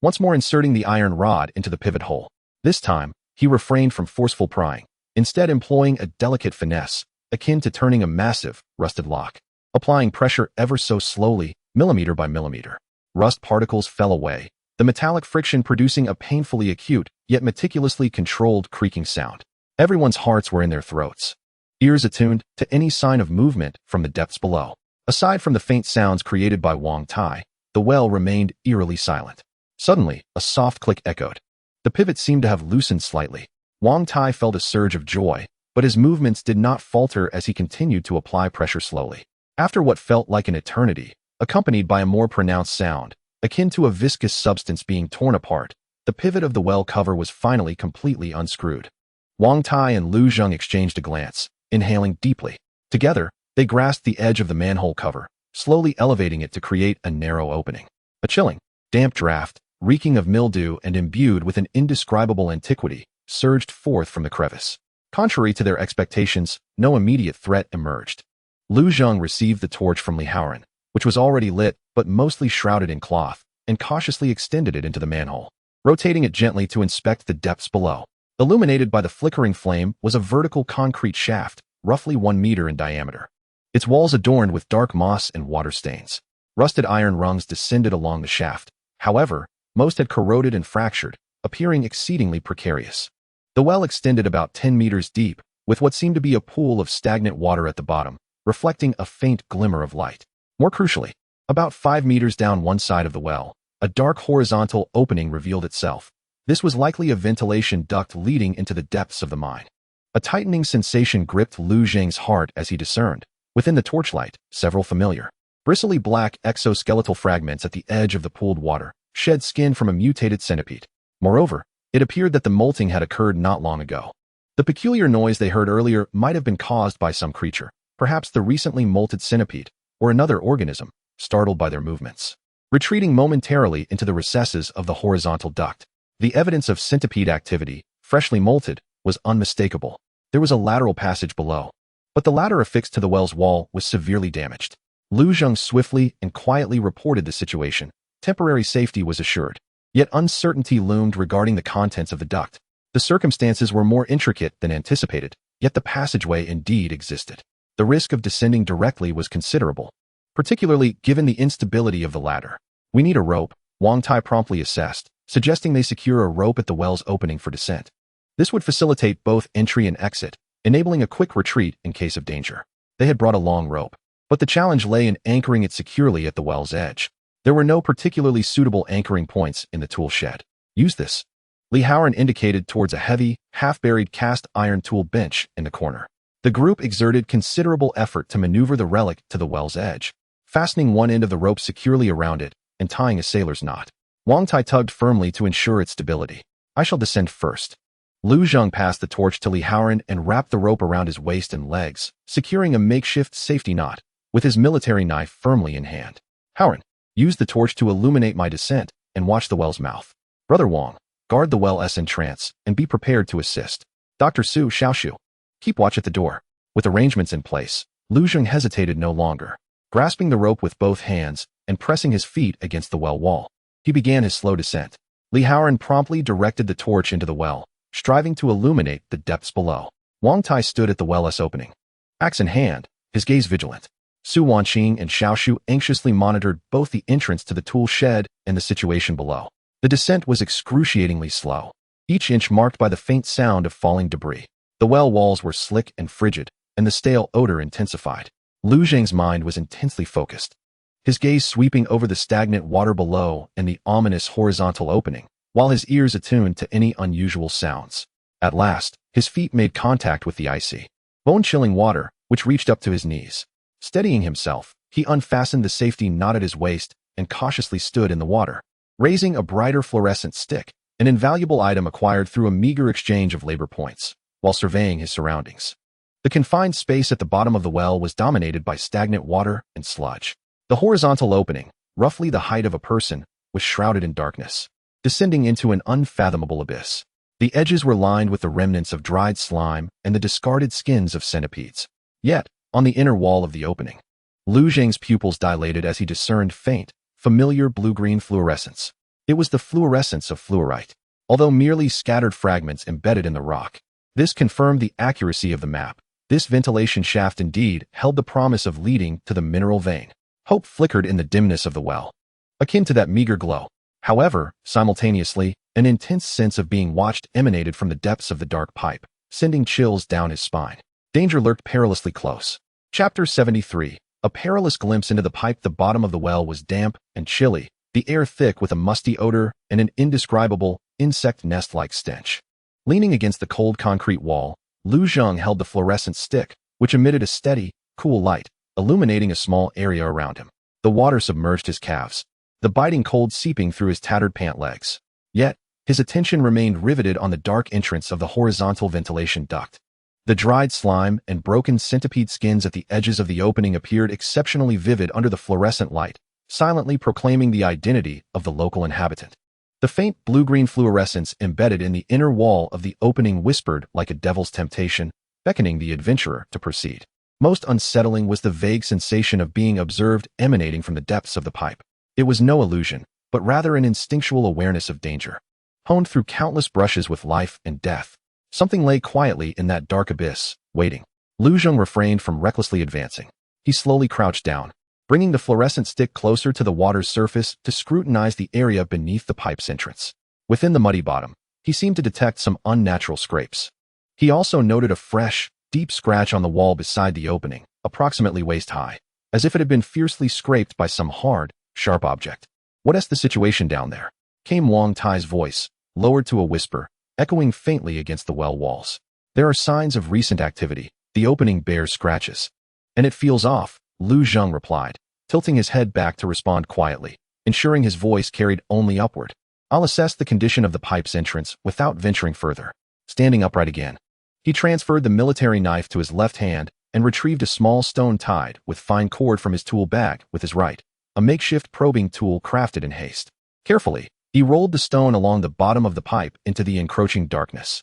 once more inserting the iron rod into the pivot hole. This time, he refrained from forceful prying, instead employing a delicate finesse, akin to turning a massive, rusted lock. Applying pressure ever so slowly, millimeter by millimeter, rust particles fell away, the metallic friction producing a painfully acute, yet meticulously controlled creaking sound. Everyone's hearts were in their throats, ears attuned to any sign of movement from the depths below. Aside from the faint sounds created by Wang Tai, the well remained eerily silent. Suddenly, a soft click echoed. The pivot seemed to have loosened slightly. Wang Tai felt a surge of joy, but his movements did not falter as he continued to apply pressure slowly. After what felt like an eternity, accompanied by a more pronounced sound, akin to a viscous substance being torn apart, the pivot of the well cover was finally completely unscrewed. Wang Tai and Lu Zheng exchanged a glance, inhaling deeply. Together, they grasped the edge of the manhole cover, slowly elevating it to create a narrow opening. A chilling, damp draft, reeking of mildew and imbued with an indescribable antiquity, surged forth from the crevice. Contrary to their expectations, no immediate threat emerged. Lu Zheng received the torch from Li Haoran, which was already lit but mostly shrouded in cloth, and cautiously extended it into the manhole, rotating it gently to inspect the depths below. Illuminated by the flickering flame was a vertical concrete shaft, roughly 1 meter in diameter. Its walls adorned with dark moss and water stains. Rusted iron rungs descended along the shaft. However, most had corroded and fractured, appearing exceedingly precarious. The well extended about 10 meters deep, with what seemed to be a pool of stagnant water at the bottom, reflecting a faint glimmer of light. More crucially, about 5 meters down one side of the well, a dark horizontal opening revealed itself. This was likely a ventilation duct leading into the depths of the mine. A tightening sensation gripped Lu Zheng's heart as he discerned, within the torchlight, several familiar, bristly black exoskeletal fragments at the edge of the pooled water, shed skin from a mutated centipede. Moreover, it appeared that the molting had occurred not long ago. The peculiar noise they heard earlier might have been caused by some creature, perhaps the recently molted centipede, or another organism, startled by their movements. Retreating momentarily into the recesses of the horizontal duct, the evidence of centipede activity, freshly molted, was unmistakable. There was a lateral passage below, but the ladder affixed to the well's wall was severely damaged. Lu Zheng swiftly and quietly reported the situation. Temporary safety was assured. Yet uncertainty loomed regarding the contents of the duct. The circumstances were more intricate than anticipated, yet the passageway indeed existed. The risk of descending directly was considerable, particularly given the instability of the ladder. "We need a rope," Wang Tai promptly assessed, suggesting they secure a rope at the well's opening for descent. This would facilitate both entry and exit, enabling a quick retreat in case of danger. They had brought a long rope, but the challenge lay in anchoring it securely at the well's edge. There were no particularly suitable anchoring points in the tool shed. "Use this." Li Haoran indicated towards a heavy, half-buried cast iron tool bench in the corner. The group exerted considerable effort to maneuver the relic to the well's edge, fastening one end of the rope securely around it and tying a sailor's knot. Wang Tai tugged firmly to ensure its stability. "I shall descend first." Lu Zheng passed the torch to Li Haoran and wrapped the rope around his waist and legs, securing a makeshift safety knot, with his military knife firmly in hand. "Haoran, use the torch to illuminate my descent and watch the well's mouth. Brother Wang, guard the well's entrance and be prepared to assist. Dr. Su Xiaoshu, keep watch at the door." With arrangements in place, Lu Zheng hesitated no longer. Grasping the rope with both hands and pressing his feet against the well wall, he began his slow descent. Li Haoran promptly directed the torch into the well, striving to illuminate the depths below. Wang Tai stood at the well's opening, axe in hand, his gaze vigilant. Su Wanqing and Xiaoshu anxiously monitored both the entrance to the tool shed and the situation below. The descent was excruciatingly slow, each inch marked by the faint sound of falling debris. The well walls were slick and frigid, and the stale odor intensified. Lu Zheng's mind was intensely focused, his gaze sweeping over the stagnant water below and the ominous horizontal opening, while his ears attuned to any unusual sounds. At last, his feet made contact with the icy, bone-chilling water, which reached up to his knees. Steadying himself, he unfastened the safety knot at his waist and cautiously stood in the water, raising a brighter fluorescent stick, an invaluable item acquired through a meager exchange of labor points, while surveying his surroundings. The confined space at the bottom of the well was dominated by stagnant water and sludge. The horizontal opening, roughly the height of a person, was shrouded in darkness, descending into an unfathomable abyss. The edges were lined with the remnants of dried slime and the discarded skins of centipedes. Yet, on the inner wall of the opening, Lu Zheng's pupils dilated as he discerned faint, familiar blue-green fluorescence. It was the fluorescence of fluorite, although merely scattered fragments embedded in the rock. This confirmed the accuracy of the map, This ventilation shaft indeed held the promise of leading to the mineral vein. Hope flickered in the dimness of the well, akin to that meager glow. However, simultaneously, an intense sense of being watched emanated from the depths of the dark pipe, sending chills down his spine. Danger lurked perilously close. Chapter 73. A perilous glimpse into the pipe. The bottom of the well was damp and chilly, the air thick with a musty odor and an indescribable, insect nest-like stench. Leaning against the cold concrete wall, Lu Zheng held the fluorescent stick, which emitted a steady, cool light, illuminating a small area around him. The water submerged his calves, the biting cold seeping through his tattered pant legs. Yet, his attention remained riveted on the dark entrance of the horizontal ventilation duct. The dried slime and broken centipede skins at the edges of the opening appeared exceptionally vivid under the fluorescent light, silently proclaiming the identity of the local inhabitant. The faint blue-green fluorescence embedded in the inner wall of the opening whispered like a devil's temptation, beckoning the adventurer to proceed. Most unsettling was the vague sensation of being observed emanating from the depths of the pipe. It was no illusion, but rather an instinctual awareness of danger. Honed through countless brushes with life and death, something lay quietly in that dark abyss, waiting. Lu Zheng refrained from recklessly advancing. He slowly crouched down, bringing the fluorescent stick closer to the water's surface to scrutinize the area beneath the pipe's entrance. Within the muddy bottom, he seemed to detect some unnatural scrapes. He also noted a fresh, deep scratch on the wall beside the opening, approximately waist-high, as if it had been fiercely scraped by some hard, sharp object. "What's the situation down there?" came Wang Tai's voice, lowered to a whisper, echoing faintly against the well walls. "There are signs of recent activity. The opening bears scratches." "And it feels off," Lu Zheng replied, tilting his head back to respond quietly, ensuring his voice carried only upward. "I'll assess the condition of the pipe's entrance without venturing further." Standing upright again, he transferred the military knife to his left hand and retrieved a small stone tied with fine cord from his tool bag with his right, a makeshift probing tool crafted in haste. Carefully, he rolled the stone along the bottom of the pipe into the encroaching darkness.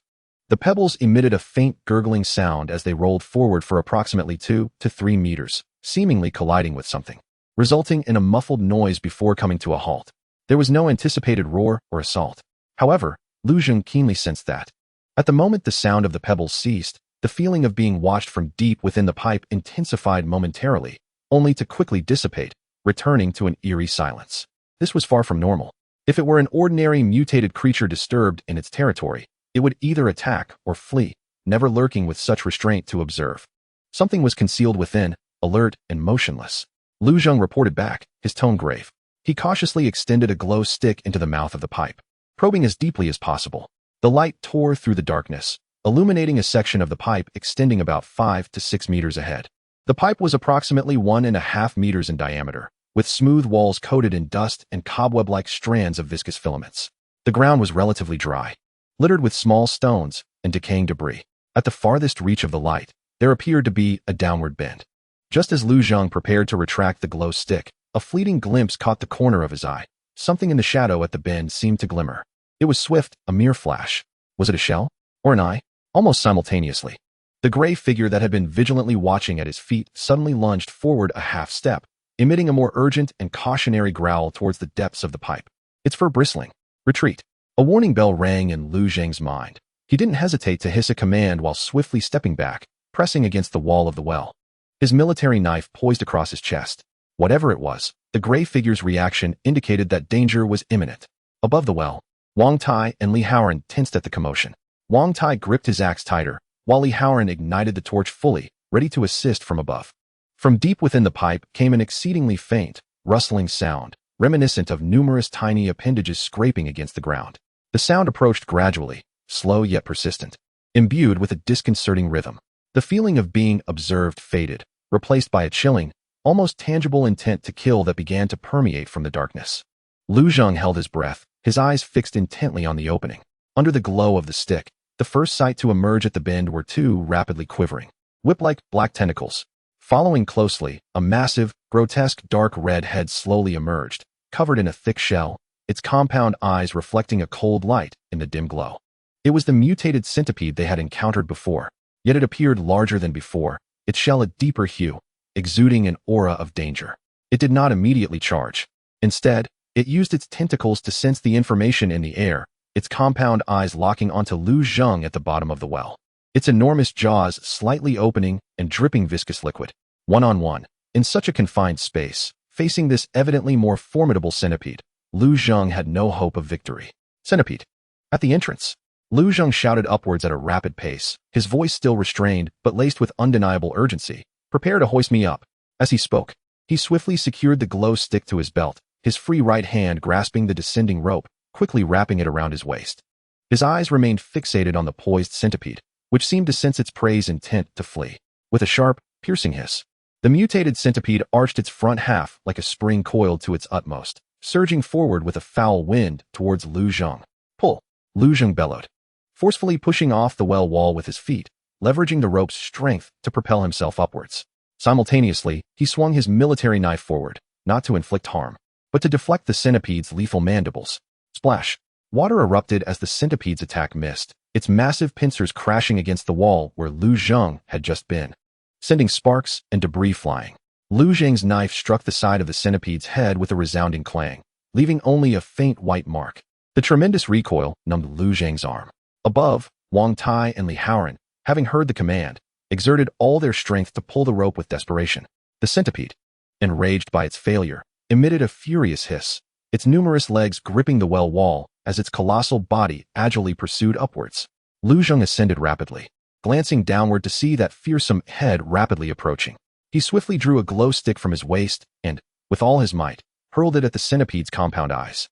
The pebbles emitted a faint gurgling sound as they rolled forward for approximately 2 to 3 meters, seemingly colliding with something, resulting in a muffled noise before coming to a halt. There was no anticipated roar or assault. However, Lu Zheng keenly sensed that. At the moment the sound of the pebbles ceased, the feeling of being watched from deep within the pipe intensified momentarily, only to quickly dissipate, returning to an eerie silence. This was far from normal. If it were an ordinary mutated creature disturbed in its territory, it would either attack or flee, never lurking with such restraint to observe. Something was concealed within, alert and motionless. Lu Zheng reported back, his tone grave. He cautiously extended a glow stick into the mouth of the pipe, probing as deeply as possible. The light tore through the darkness, illuminating a section of the pipe extending about 5 to 6 meters ahead. The pipe was approximately 1.5 meters in diameter, with smooth walls coated in dust and cobweb-like strands of viscous filaments. The ground was relatively dry, littered with small stones and decaying debris. At the farthest reach of the light, there appeared to be a downward bend. Just as Lu Zheng prepared to retract the glow stick, a fleeting glimpse caught the corner of his eye. Something in the shadow at the bend seemed to glimmer. It was swift, a mere flash. Was it a shell? Or an eye? Almost simultaneously, the gray figure that had been vigilantly watching at his feet suddenly lunged forward a half step, emitting a more urgent and cautionary growl towards the depths of the pipe. Its fur bristling. "Retreat." A warning bell rang in Lu Zheng's mind. He didn't hesitate to hiss a command while swiftly stepping back, pressing against the wall of the well. His military knife poised across his chest. Whatever it was, the gray figure's reaction indicated that danger was imminent. Above the well, Wang Tai and Li Haoran tensed at the commotion. Wang Tai gripped his axe tighter, while Li Haoran ignited the torch fully, ready to assist from above. From deep within the pipe came an exceedingly faint, rustling sound, reminiscent of numerous tiny appendages scraping against the ground. The sound approached gradually, slow yet persistent, imbued with a disconcerting rhythm. The feeling of being observed faded, replaced by a chilling, almost tangible intent to kill that began to permeate from the darkness. Lu Zheng held his breath, his eyes fixed intently on the opening. Under the glow of the stick, the first sight to emerge at the bend were two rapidly quivering, whip-like black tentacles. Following closely, a massive, grotesque dark red head slowly emerged, covered in a thick shell, its compound eyes reflecting a cold light in the dim glow. It was the mutated centipede they had encountered before, yet it appeared larger than before, its shell a deeper hue, exuding an aura of danger. It did not immediately charge. Instead, it used its tentacles to sense the information in the air, its compound eyes locking onto Lu Zheng at the bottom of the well. its enormous jaws slightly opening and dripping viscous liquid. One-on-one, in such a confined space, facing this evidently more formidable centipede, Lu Zheng had no hope of victory. Centipede. At the entrance, Lu Zheng shouted upwards at a rapid pace, his voice still restrained but laced with undeniable urgency. Prepare to hoist me up. As he spoke, he swiftly secured the glow stick to his belt, his free right hand grasping the descending rope, quickly wrapping it around his waist. His eyes remained fixated on the poised centipede, which seemed to sense its prey's intent to flee. With a sharp, piercing hiss, the mutated centipede arched its front half like a spring coiled to its utmost, surging forward with a foul wind towards Lu Zheng. Pull! Lu Zheng bellowed, forcefully pushing off the well wall with his feet, leveraging the rope's strength to propel himself upwards. Simultaneously, he swung his military knife forward, not to inflict harm, but to deflect the centipede's lethal mandibles. Splash! Water erupted as the centipede's attack missed, its massive pincers crashing against the wall where Lu Zheng had just been, sending sparks and debris flying. Lu Zheng's knife struck the side of the centipede's head with a resounding clang, leaving only a faint white mark. The tremendous recoil numbed Lu Zheng's arm. Above, Wang Tai and Li Haoran, having heard the command, exerted all their strength to pull the rope with desperation. The centipede, enraged by its failure, emitted a furious hiss, its numerous legs gripping the well wall as its colossal body agilely pursued upwards. Lu Zheng ascended rapidly, glancing downward to see that fearsome head rapidly approaching. He swiftly drew a glow stick from his waist and, with all his might, hurled it at the centipede's compound eyes.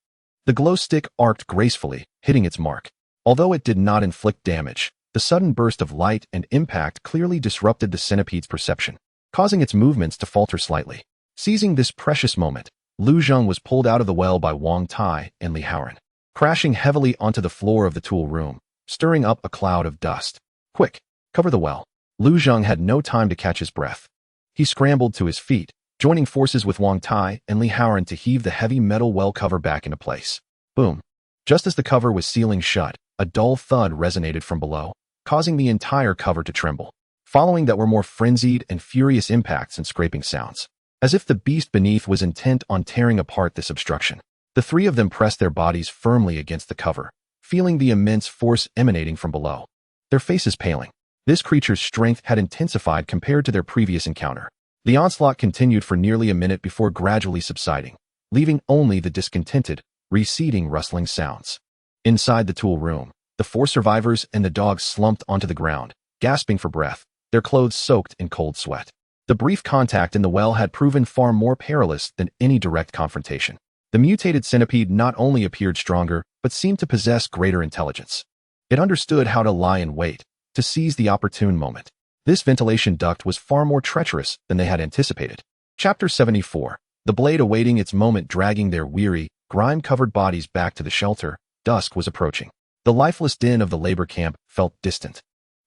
The glow stick arced gracefully, hitting its mark. Although it did not inflict damage, the sudden burst of light and impact clearly disrupted the centipede's perception, causing its movements to falter slightly. Seizing this precious moment, Lu Zheng was pulled out of the well by Wang Tai and Li Haoran, crashing heavily onto the floor of the tool room, stirring up a cloud of dust. Quick, cover the well. Lu Zheng had no time to catch his breath. He scrambled to his feet, joining forces with Wang Tai and Li Haoran to heave the heavy metal well cover back into place. Boom. Just as the cover was sealing shut, a dull thud resonated from below, causing the entire cover to tremble. Following that were more frenzied and furious impacts and scraping sounds, as if the beast beneath was intent on tearing apart this obstruction. The three of them pressed their bodies firmly against the cover, feeling the immense force emanating from below, their faces paling. This creature's strength had intensified compared to their previous encounter. The onslaught continued for nearly a minute before gradually subsiding, leaving only the discontented, receding rustling sounds. Inside the tool room, the four survivors and the dog slumped onto the ground, gasping for breath, their clothes soaked in cold sweat. The brief contact in the well had proven far more perilous than any direct confrontation. The mutated centipede not only appeared stronger, but seemed to possess greater intelligence. It understood how to lie in wait, to seize the opportune moment. This ventilation duct was far more treacherous than they had anticipated. Chapter 74. The blade awaiting its moment, dragging their weary, grime-covered bodies back to the shelter. Dusk was approaching. The lifeless din of the labor camp felt distant,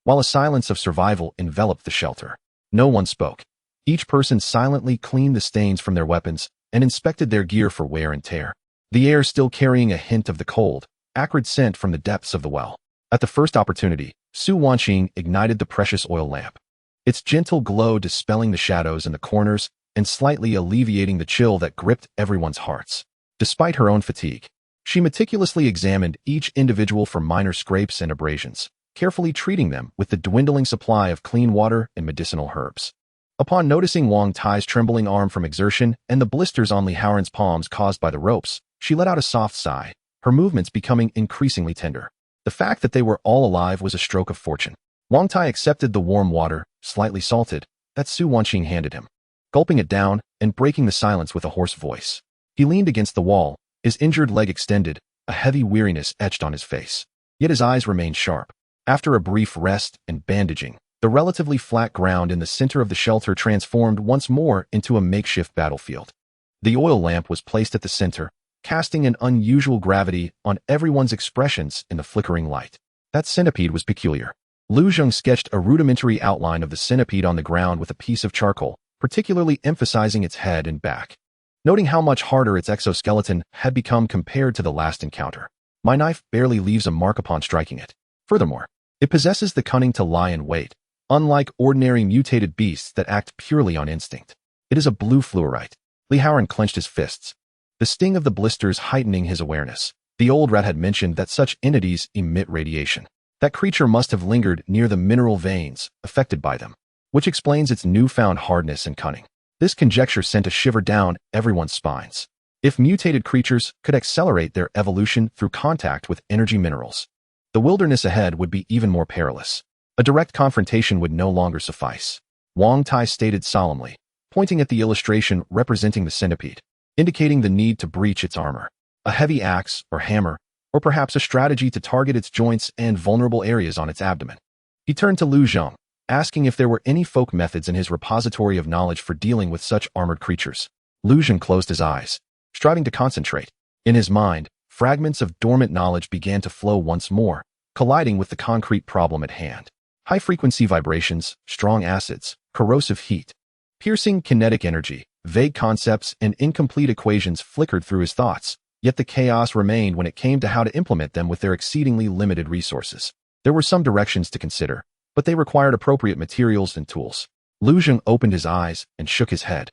while a silence of survival enveloped the shelter. No one spoke. Each person silently cleaned the stains from their weapons and inspected their gear for wear and tear, the air still carrying a hint of the cold, acrid scent from the depths of the well. At the first opportunity, Su Wanqing ignited the precious oil lamp, its gentle glow dispelling the shadows in the corners and slightly alleviating the chill that gripped everyone's hearts. Despite her own fatigue, she meticulously examined each individual for minor scrapes and abrasions, carefully treating them with the dwindling supply of clean water and medicinal herbs. Upon noticing Wang Tai's trembling arm from exertion and the blisters on Li Haoran's palms caused by the ropes, she let out a soft sigh, her movements becoming increasingly tender. The fact that they were all alive was a stroke of fortune. Wang Tai accepted the warm water, slightly salted, that Su Wanqing handed him, gulping it down and breaking the silence with a hoarse voice. He leaned against the wall, his injured leg extended, a heavy weariness etched on his face. Yet his eyes remained sharp. After a brief rest and bandaging, the relatively flat ground in the center of the shelter transformed once more into a makeshift battlefield. The oil lamp was placed at the center, casting an unusual gravity on everyone's expressions in the flickering light. That centipede was peculiar. Lu Zheng sketched a rudimentary outline of the centipede on the ground with a piece of charcoal, particularly emphasizing its head and back, noting how much harder its exoskeleton had become compared to the last encounter. My knife barely leaves a mark upon striking it. Furthermore, it possesses the cunning to lie in wait, unlike ordinary mutated beasts that act purely on instinct. It is a blue fluorite. Li Haoran clenched his fists, the sting of the blisters heightening his awareness. The old rat had mentioned that such entities emit radiation. That creature must have lingered near the mineral veins affected by them, which explains its newfound hardness and cunning. This conjecture sent a shiver down everyone's spines. If mutated creatures could accelerate their evolution through contact with energy minerals, the wilderness ahead would be even more perilous. A direct confrontation would no longer suffice. Wang Tai stated solemnly, pointing at the illustration representing the centipede, indicating the need to breach its armor. A heavy axe or hammer, or perhaps a strategy to target its joints and vulnerable areas on its abdomen. He turned to Lu Zhong, asking if there were any folk methods in his repository of knowledge for dealing with such armored creatures. Lu Zhong closed his eyes, striving to concentrate. In his mind, fragments of dormant knowledge began to flow once more, colliding with the concrete problem at hand. High-frequency vibrations, strong acids, corrosive heat, piercing kinetic energy, vague concepts, and incomplete equations flickered through his thoughts, yet the chaos remained when it came to how to implement them with their exceedingly limited resources. There were some directions to consider, but they required appropriate materials and tools. Lu Zhong opened his eyes and shook his head.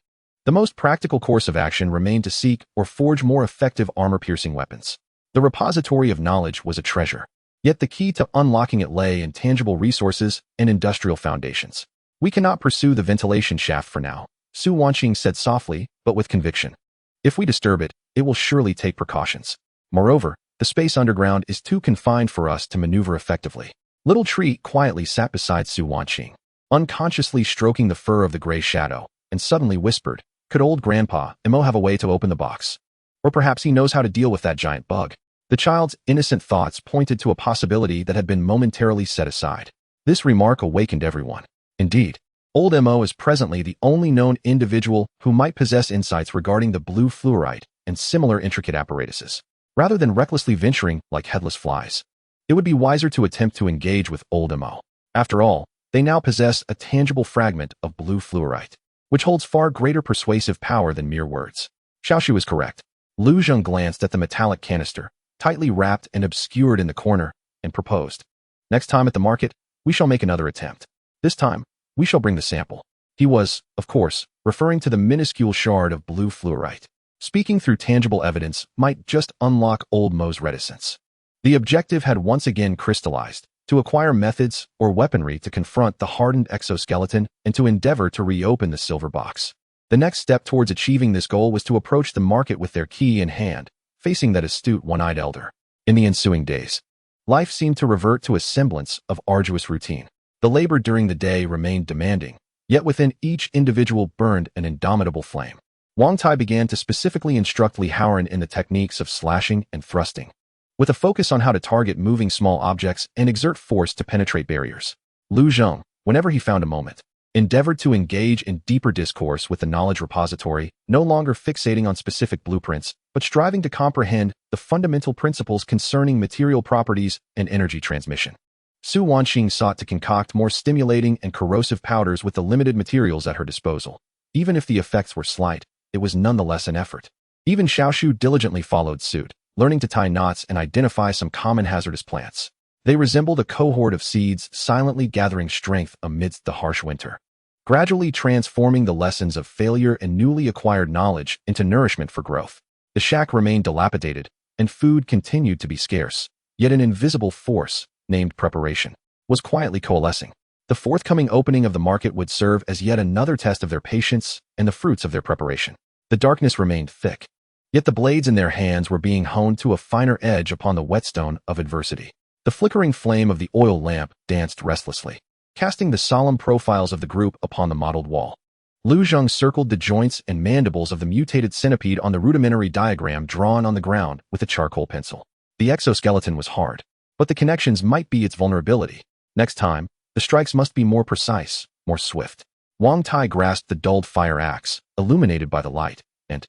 The most practical course of action remained to seek or forge more effective armor-piercing weapons. The repository of knowledge was a treasure, yet the key to unlocking it lay in tangible resources and industrial foundations. "We cannot pursue the ventilation shaft for now," Su Wanqing said softly, but with conviction. "If we disturb it, it will surely take precautions. Moreover, the space underground is too confined for us to maneuver effectively." Little Tree quietly sat beside Su Wanqing, unconsciously stroking the fur of the gray shadow, and suddenly whispered, "Could old Grandpa Emo have a way to open the box? Or perhaps he knows how to deal with that giant bug." The child's innocent thoughts pointed to a possibility that had been momentarily set aside. This remark awakened everyone. Indeed, old Mo is presently the only known individual who might possess insights regarding the blue fluorite and similar intricate apparatuses. Rather than recklessly venturing like headless flies, it would be wiser to attempt to engage with old Mo. After all, they now possess a tangible fragment of blue fluorite, which holds far greater persuasive power than mere words. Xiaoshu is correct. Lu Zhong glanced at the metallic canister, tightly wrapped and obscured in the corner, and proposed, "Next time at the market, we shall make another attempt. This time, we shall bring the sample." He was, of course, referring to the minuscule shard of blue fluorite. Speaking through tangible evidence might just unlock old Mo's reticence. The objective had once again crystallized: to acquire methods or weaponry to confront the hardened exoskeleton and to endeavor to reopen the silver box. The next step towards achieving this goal was to approach the market with their key in hand, facing that astute one-eyed elder. In the ensuing days, life seemed to revert to a semblance of arduous routine. The labor during the day remained demanding, yet within each individual burned an indomitable flame. Wang Tai began to specifically instruct Li Haoran in the techniques of slashing and thrusting, with a focus on how to target moving small objects and exert force to penetrate barriers. Lu Zhong, whenever he found a moment, endeavored to engage in deeper discourse with the knowledge repository, no longer fixating on specific blueprints, but striving to comprehend the fundamental principles concerning material properties and energy transmission. Su Wanqing sought to concoct more stimulating and corrosive powders with the limited materials at her disposal. Even if the effects were slight, it was nonetheless an effort. Even Xiaoshu diligently followed suit, learning to tie knots and identify some common hazardous plants. They resembled a cohort of seeds silently gathering strength amidst the harsh winter, gradually transforming the lessons of failure and newly acquired knowledge into nourishment for growth. The shack remained dilapidated, and food continued to be scarce, yet an invisible force, named preparation, was quietly coalescing. The forthcoming opening of the market would serve as yet another test of their patience and the fruits of their preparation. The darkness remained thick, yet the blades in their hands were being honed to a finer edge upon the whetstone of adversity. The flickering flame of the oil lamp danced restlessly, casting the solemn profiles of the group upon the mottled wall. Lu Zhong circled the joints and mandibles of the mutated centipede on the rudimentary diagram drawn on the ground with a charcoal pencil. The exoskeleton was hard, but the connections might be its vulnerability. Next time, the strikes must be more precise, more swift. Wang Tai grasped the dulled fire axe, illuminated by the light, and,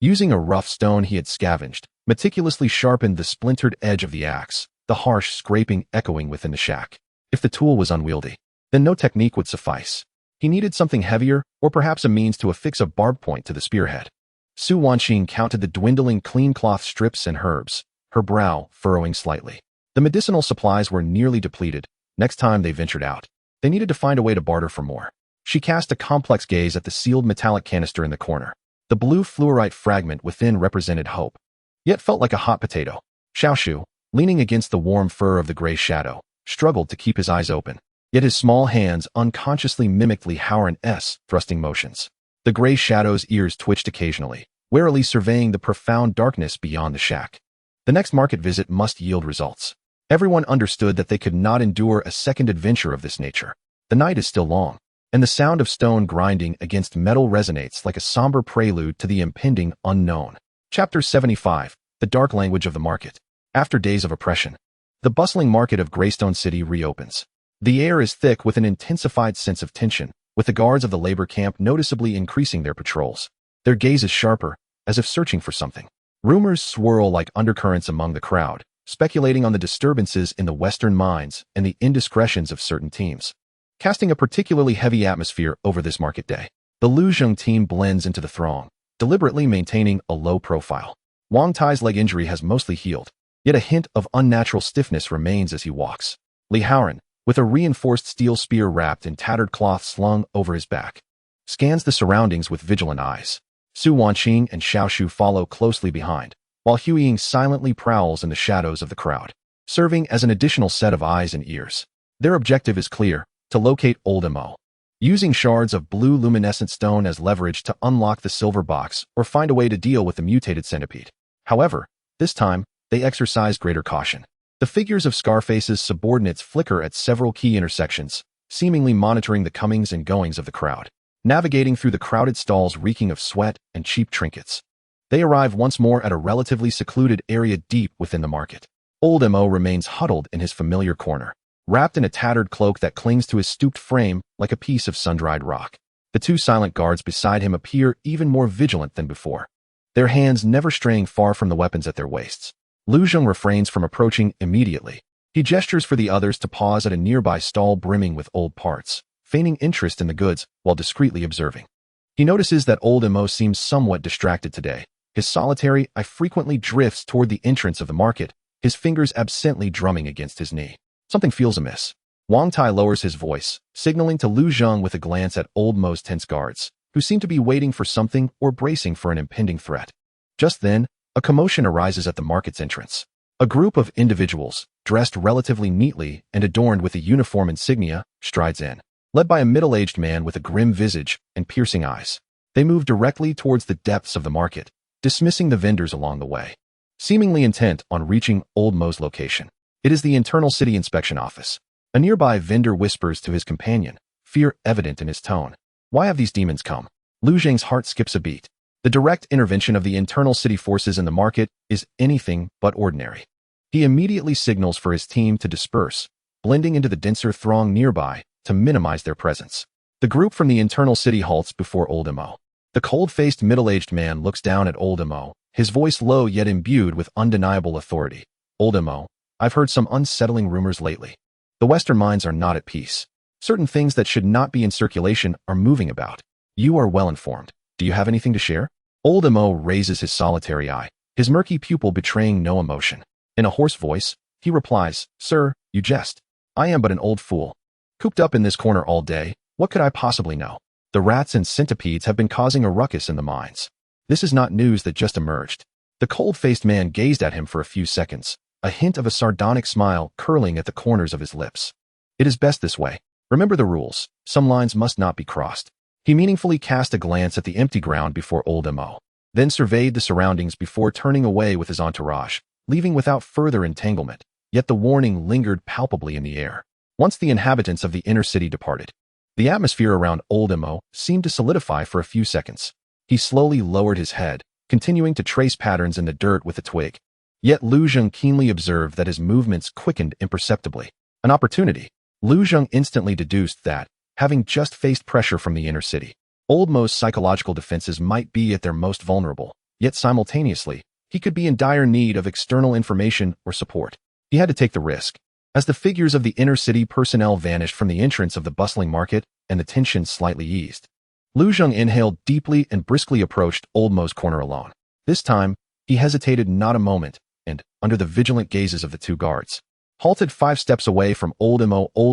using a rough stone he had scavenged, meticulously sharpened the splintered edge of the axe, the harsh scraping echoing within the shack. If the tool was unwieldy, then no technique would suffice. He needed something heavier, or perhaps a means to affix a barb point to the spearhead. Su Wanqing counted the dwindling clean cloth strips and herbs, her brow furrowing slightly. The medicinal supplies were nearly depleted. Next time they ventured out, they needed to find a way to barter for more. She cast a complex gaze at the sealed metallic canister in the corner. The blue fluorite fragment within represented hope, yet felt like a hot potato. Xiaoshu, leaning against the warm fur of the gray shadow, struggled to keep his eyes open. Yet his small hands unconsciously mimicked Li Haoran's thrusting motions. The gray shadow's ears twitched occasionally, warily surveying the profound darkness beyond the shack. The next market visit must yield results. Everyone understood that they could not endure a second adventure of this nature. The night is still long, and the sound of stone grinding against metal resonates like a somber prelude to the impending unknown. Chapter 75. The Dark Language of the Market. After days of oppression, the bustling market of Greystone City reopens. The air is thick with an intensified sense of tension, with the guards of the labor camp noticeably increasing their patrols. Their gaze is sharper, as if searching for something. Rumors swirl like undercurrents among the crowd, speculating on the disturbances in the Western mines and the indiscretions of certain teams. Casting a particularly heavy atmosphere over this market day, the Luzheng team blends into the throng, deliberately maintaining a low profile. Wang Tai's leg injury has mostly healed, yet a hint of unnatural stiffness remains as he walks. Li Haoran, with a reinforced steel spear wrapped in tattered cloth slung over his back, scans the surroundings with vigilant eyes. Su Wanqing and Xiao Shu follow closely behind, while Hu Ying silently prowls in the shadows of the crowd, serving as an additional set of eyes and ears. Their objective is clear: to locate Old Mo. Using shards of blue luminescent stone as leverage to unlock the silver box or find a way to deal with the mutated centipede. However, this time, they exercise greater caution. The figures of Scarface's subordinates flicker at several key intersections, seemingly monitoring the comings and goings of the crowd, navigating through the crowded stalls reeking of sweat and cheap trinkets. They arrive once more at a relatively secluded area deep within the market. Old Mo remains huddled in his familiar corner, wrapped in a tattered cloak that clings to his stooped frame like a piece of sun-dried rock. The two silent guards beside him appear even more vigilant than before, their hands never straying far from the weapons at their waists. Luzheng refrains from approaching immediately. He gestures for the others to pause at a nearby stall brimming with old parts, feigning interest in the goods while discreetly observing. He notices that Old Mo seems somewhat distracted today. His solitary eye frequently drifts toward the entrance of the market, his fingers absently drumming against his knee. Something feels amiss. Wang Tai lowers his voice, signaling to Lu Zheng with a glance at Old Mo's tense guards, who seem to be waiting for something or bracing for an impending threat. Just then, a commotion arises at the market's entrance. A group of individuals, dressed relatively neatly and adorned with a uniform insignia, strides in, led by a middle-aged man with a grim visage and piercing eyes. They move directly towards the depths of the market, dismissing the vendors along the way, seemingly intent on reaching Old Mo's location. It is the Internal City Inspection Office. A nearby vendor whispers to his companion, fear evident in his tone. Why have these demons come? Lu Zheng's heart skips a beat. The direct intervention of the internal city forces in the market is anything but ordinary. He immediately signals for his team to disperse, blending into the denser throng nearby to minimize their presence. The group from the internal city halts before Old Mo. The cold-faced middle-aged man looks down at Old Mo, his voice low yet imbued with undeniable authority. Old Mo, I've heard some unsettling rumors lately. The Western mines are not at peace. Certain things that should not be in circulation are moving about. You are well informed. Do you have anything to share? Old Mo raises his solitary eye, his murky pupil betraying no emotion. In a hoarse voice, he replies, Sir, you jest. I am but an old fool. Cooped up in this corner all day, what could I possibly know? The rats and centipedes have been causing a ruckus in the mines. This is not news that just emerged. The cold-faced man gazed at him for a few seconds, a hint of a sardonic smile curling at the corners of his lips. It is best this way. Remember the rules. Some lines must not be crossed. He meaningfully cast a glance at the empty ground before Old Mo, then surveyed the surroundings before turning away with his entourage, leaving without further entanglement, yet the warning lingered palpably in the air. Once the inhabitants of the inner city departed, the atmosphere around Old Mo seemed to solidify for a few seconds. He slowly lowered his head, continuing to trace patterns in the dirt with a twig. Yet Lu Zheng keenly observed that his movements quickened imperceptibly. An opportunity. Lu Zheng instantly deduced that, having just faced pressure from the inner city, Old Mo's psychological defenses might be at their most vulnerable, yet simultaneously, he could be in dire need of external information or support. He had to take the risk. As the figures of the inner city personnel vanished from the entrance of the bustling market and the tension slightly eased, Lu Zheng inhaled deeply and briskly approached Old Mo's corner alone. This time, he hesitated not a moment, and, under the vigilant gazes of the two guards, halted 5 steps away from Old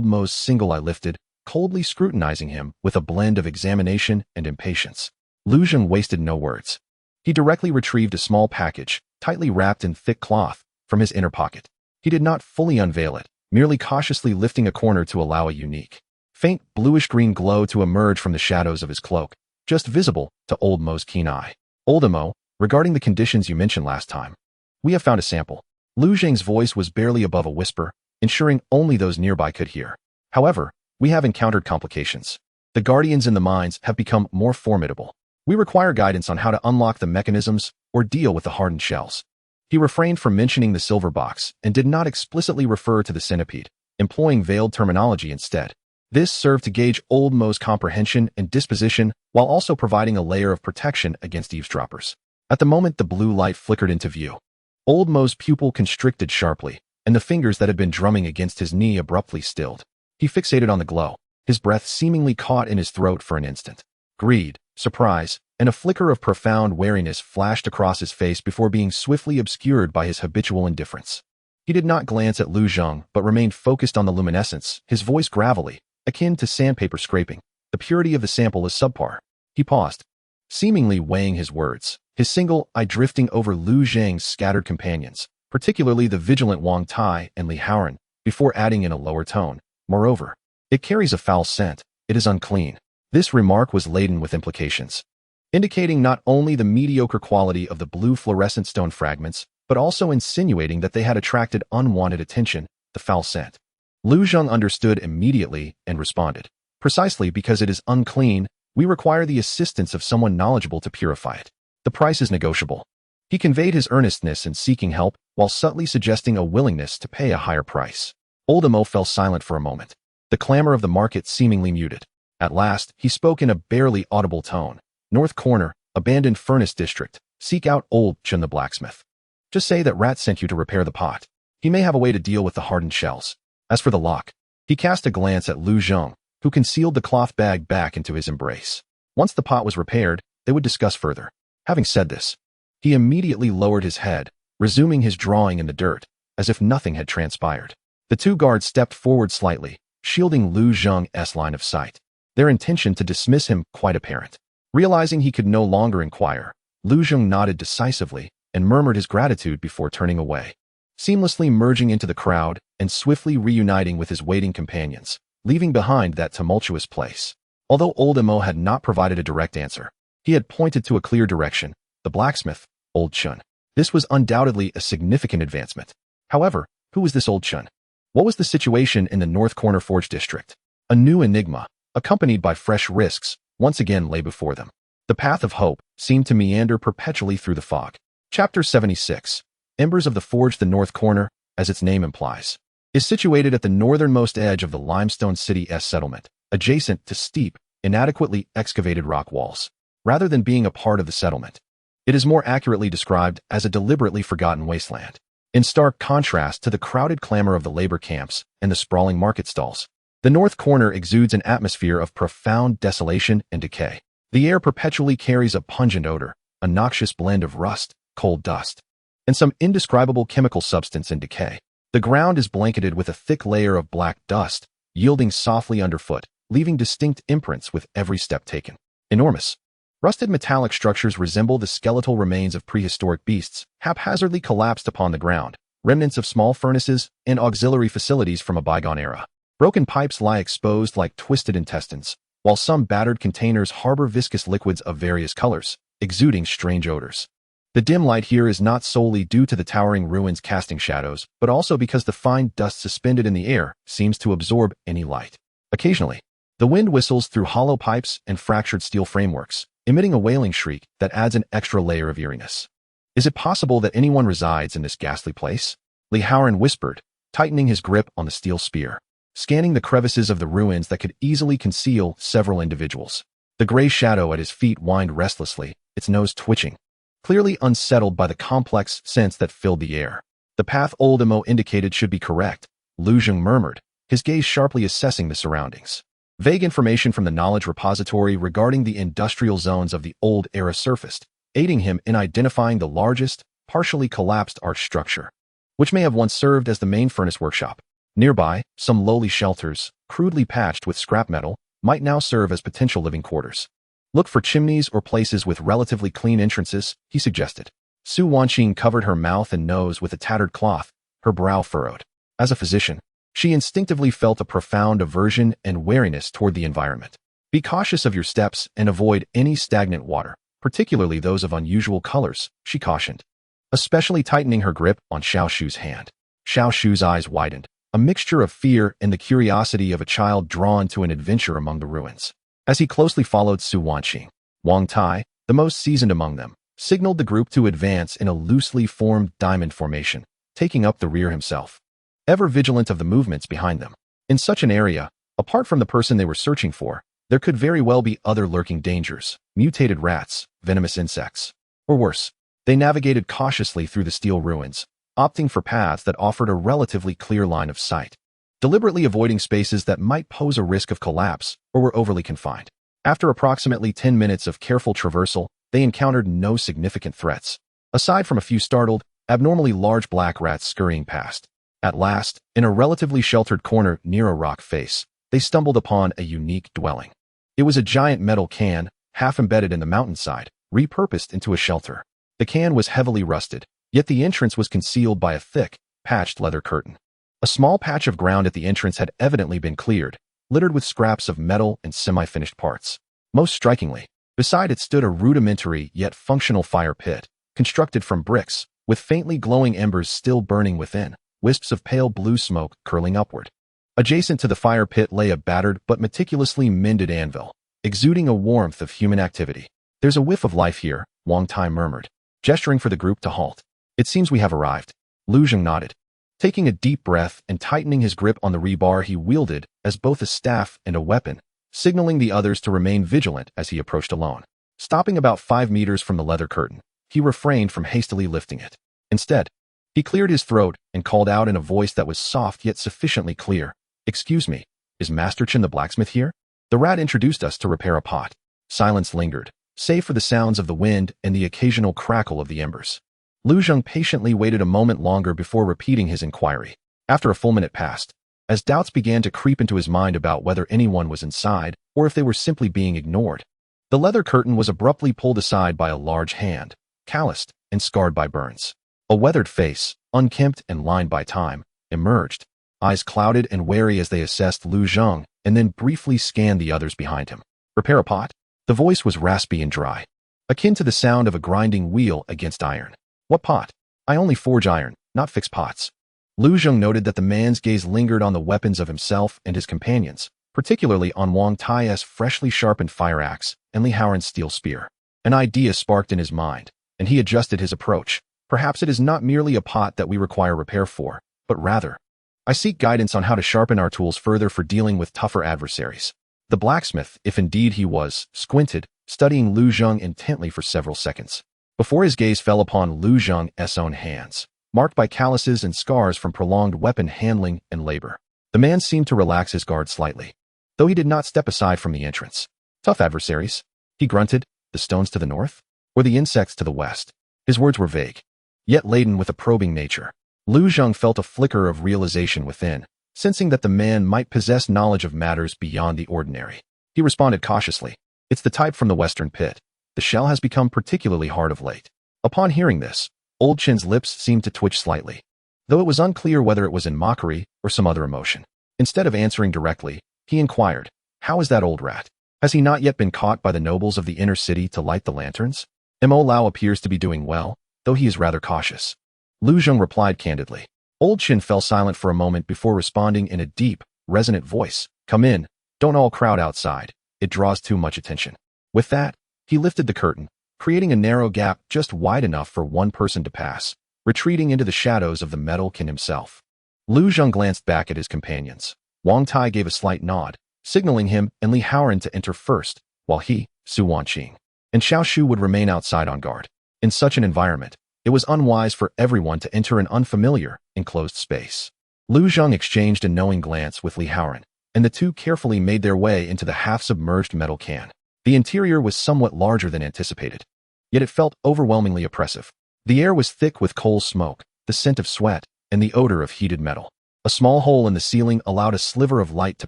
Mo's single eye lifted, coldly scrutinizing him with a blend of examination and impatience. Lu Zheng wasted no words. He directly retrieved a small package, tightly wrapped in thick cloth, from his inner pocket. He did not fully unveil it, merely cautiously lifting a corner to allow a unique, faint bluish-green glow to emerge from the shadows of his cloak, just visible to Old Mo's keen eye. Old Mo, regarding the conditions you mentioned last time, we have found a sample. Lu Zhang's voice was barely above a whisper, ensuring only those nearby could hear. However, we have encountered complications. The guardians in the mines have become more formidable. We require guidance on how to unlock the mechanisms or deal with the hardened shells. He refrained from mentioning the silver box and did not explicitly refer to the centipede, employing veiled terminology instead. This served to gauge Old Mo's comprehension and disposition while also providing a layer of protection against eavesdroppers. At the moment the blue light flickered into view, Old Mo's pupil constricted sharply, and the fingers that had been drumming against his knee abruptly stilled. He fixated on the glow, his breath seemingly caught in his throat for an instant. Greed, surprise, and a flicker of profound wariness flashed across his face before being swiftly obscured by his habitual indifference. He did not glance at Lu Zhang but remained focused on the luminescence, his voice gravelly, akin to sandpaper scraping. The purity of the sample is subpar. He paused, seemingly weighing his words, his single eye drifting over Lu Zhang's scattered companions, particularly the vigilant Wang Tai and Li Haoran, before adding in a lower tone. Moreover, it carries a foul scent. It is unclean. This remark was laden with implications, indicating not only the mediocre quality of the blue fluorescent stone fragments, but also insinuating that they had attracted unwanted attention, the foul scent. Lu Zhang understood immediately and responded. Precisely because it is unclean, we require the assistance of someone knowledgeable to purify it. The price is negotiable. He conveyed his earnestness in seeking help while subtly suggesting a willingness to pay a higher price. Old Mo fell silent for a moment, the clamor of the market seemingly muted. At last, he spoke in a barely audible tone. North Corner, abandoned furnace district. Seek out Old Chun the blacksmith. Just say that Rat sent you to repair the pot. He may have a way to deal with the hardened shells. As for the lock, he cast a glance at Lu Zhang, who concealed the cloth bag back into his embrace. Once the pot was repaired, they would discuss further. Having said this, he immediately lowered his head, resuming his drawing in the dirt, as if nothing had transpired. The two guards stepped forward slightly, shielding Lu Zhang's line of sight, their intention to dismiss him quite apparent. Realizing he could no longer inquire, Lu Zhang nodded decisively and murmured his gratitude before turning away, seamlessly merging into the crowd and swiftly reuniting with his waiting companions, leaving behind that tumultuous place. Although Old Mo had not provided a direct answer, he had pointed to a clear direction, the blacksmith, Old Chun. This was undoubtedly a significant advancement. However, who was this Old Chun? What was the situation in the North Corner Forge District? A new enigma, accompanied by fresh risks, once again lay before them. The path of hope seemed to meander perpetually through the fog. Chapter 76. Embers of the Forge. The North Corner, as its name implies, is situated at the northernmost edge of the limestone city's settlement, adjacent to steep, inadequately excavated rock walls. Rather than being a part of the settlement, it is more accurately described as a deliberately forgotten wasteland. In stark contrast to the crowded clamor of the labor camps and the sprawling market stalls, the North Corner exudes an atmosphere of profound desolation and decay. The air perpetually carries a pungent odor, a noxious blend of rust, coal dust, and some indescribable chemical substance in decay. The ground is blanketed with a thick layer of black dust, yielding softly underfoot, leaving distinct imprints with every step taken. Enormous, rusted metallic structures resemble the skeletal remains of prehistoric beasts, haphazardly collapsed upon the ground, remnants of small furnaces and auxiliary facilities from a bygone era. Broken pipes lie exposed like twisted intestines, while some battered containers harbor viscous liquids of various colors, exuding strange odors. The dim light here is not solely due to the towering ruins casting shadows, but also because the fine dust suspended in the air seems to absorb any light. Occasionally, the wind whistles through hollow pipes and fractured steel frameworks, emitting a wailing shriek that adds an extra layer of eeriness. Is it possible that anyone resides in this ghastly place? Li Haoran whispered, tightening his grip on the steel spear, scanning the crevices of the ruins that could easily conceal several individuals. The gray shadow at his feet whined restlessly, its nose twitching, clearly unsettled by the complex sense that filled the air. The path Old Mo indicated should be correct, Lu Zhang murmured, his gaze sharply assessing the surroundings. Vague information from the knowledge repository regarding the industrial zones of the old era surfaced, aiding him in identifying the largest, partially collapsed arch structure, which may have once served as the main furnace workshop. Nearby, some lowly shelters, crudely patched with scrap metal, might now serve as potential living quarters. Look for chimneys or places with relatively clean entrances, he suggested. Su Wanqing covered her mouth and nose with a tattered cloth, her brow furrowed. As a physician, She instinctively felt a profound aversion and wariness toward the environment. Be cautious of your steps and avoid any stagnant water, particularly those of unusual colors, she cautioned, especially tightening her grip on Xiao Shu's hand. Xiao Shu's eyes widened, a mixture of fear and the curiosity of a child drawn to an adventure among the ruins. As he closely followed Su Wanqing, Wang Tai, the most seasoned among them, signaled the group to advance in a loosely formed diamond formation, taking up the rear himself, ever vigilant of the movements behind them. In such an area, apart from the person they were searching for, there could very well be other lurking dangers, mutated rats, venomous insects, or worse. They navigated cautiously through the steel ruins, opting for paths that offered a relatively clear line of sight, deliberately avoiding spaces that might pose a risk of collapse or were overly confined. After approximately 10 minutes of careful traversal, they encountered no significant threats, aside from a few startled, abnormally large black rats scurrying past. At last, in a relatively sheltered corner near a rock face, they stumbled upon a unique dwelling. It was a giant metal can, half embedded in the mountainside, repurposed into a shelter. The can was heavily rusted, yet the entrance was concealed by a thick, patched leather curtain. A small patch of ground at the entrance had evidently been cleared, littered with scraps of metal and semi-finished parts. Most strikingly, beside it stood a rudimentary yet functional fire pit, constructed from bricks, with faintly glowing embers still burning within, wisps of pale blue smoke curling upward. Adjacent to the fire pit lay a battered but meticulously mended anvil, exuding a warmth of human activity. "There's a whiff of life here," Wang Tai murmured, gesturing for the group to halt. "It seems we have arrived." Lu Zheng nodded. Taking a deep breath and tightening his grip on the rebar he wielded as both a staff and a weapon, signaling the others to remain vigilant as he approached alone. Stopping about 5 meters from the leather curtain, he refrained from hastily lifting it. Instead, he cleared his throat and called out in a voice that was soft yet sufficiently clear, "Excuse me, is Master Chen the blacksmith here?" The rat introduced us to repair a pot. Silence lingered, save for the sounds of the wind and the occasional crackle of the embers. Lu Zheng patiently waited a moment longer before repeating his inquiry. After a full minute passed, as doubts began to creep into his mind about whether anyone was inside or if they were simply being ignored, the leather curtain was abruptly pulled aside by a large hand, calloused and scarred by burns. A weathered face, unkempt and lined by time, emerged, eyes clouded and wary as they assessed Lu Zheng and then briefly scanned the others behind him. "Repair a pot?" The voice was raspy and dry, akin to the sound of a grinding wheel against iron. "What pot? I only forge iron, not fix pots." Lu Zheng noted that the man's gaze lingered on the weapons of himself and his companions, particularly on Wang Tai's freshly sharpened fire axe and Li Haoran's steel spear. An idea sparked in his mind, and he adjusted his approach. "Perhaps it is not merely a pot that we require repair for, but rather, I seek guidance on how to sharpen our tools further for dealing with tougher adversaries." The blacksmith, if indeed he was, squinted, studying Lu Zheng intently for several seconds, before his gaze fell upon Lu Zheng's own hands, marked by calluses and scars from prolonged weapon handling and labor. The man seemed to relax his guard slightly, though he did not step aside from the entrance. "Tough adversaries?" he grunted. "The stones to the north? Or the insects to the west?" His words were vague, yet laden with a probing nature. Lu Zheng felt a flicker of realization within, sensing that the man might possess knowledge of matters beyond the ordinary. He responded cautiously, "It's the type from the western pit. The shell has become particularly hard of late." Upon hearing this, Old Chin's lips seemed to twitch slightly, though it was unclear whether it was in mockery or some other emotion. Instead of answering directly, he inquired, "How is that old rat? Has he not yet been caught by the nobles of the inner city to light the lanterns?" Mo Lao appears to be doing well, though he is rather cautious. Lu Zheng replied candidly. Old Chin fell silent for a moment before responding in a deep, resonant voice, "Come in, don't all crowd outside, it draws too much attention." With that, he lifted the curtain, creating a narrow gap just wide enough for one person to pass, retreating into the shadows of the metal kin himself. Lu Zheng glanced back at his companions. Wang Tai gave a slight nod, signaling him and Li Haoran to enter first, while he, Su Wanqing, and Xiao Shu would remain outside on guard. In such an environment, it was unwise for everyone to enter an unfamiliar, enclosed space. Lu Zheng exchanged a knowing glance with Li Haoran, and the two carefully made their way into the half-submerged metal can. The interior was somewhat larger than anticipated, yet it felt overwhelmingly oppressive. The air was thick with coal smoke, the scent of sweat, and the odor of heated metal. A small hole in the ceiling allowed a sliver of light to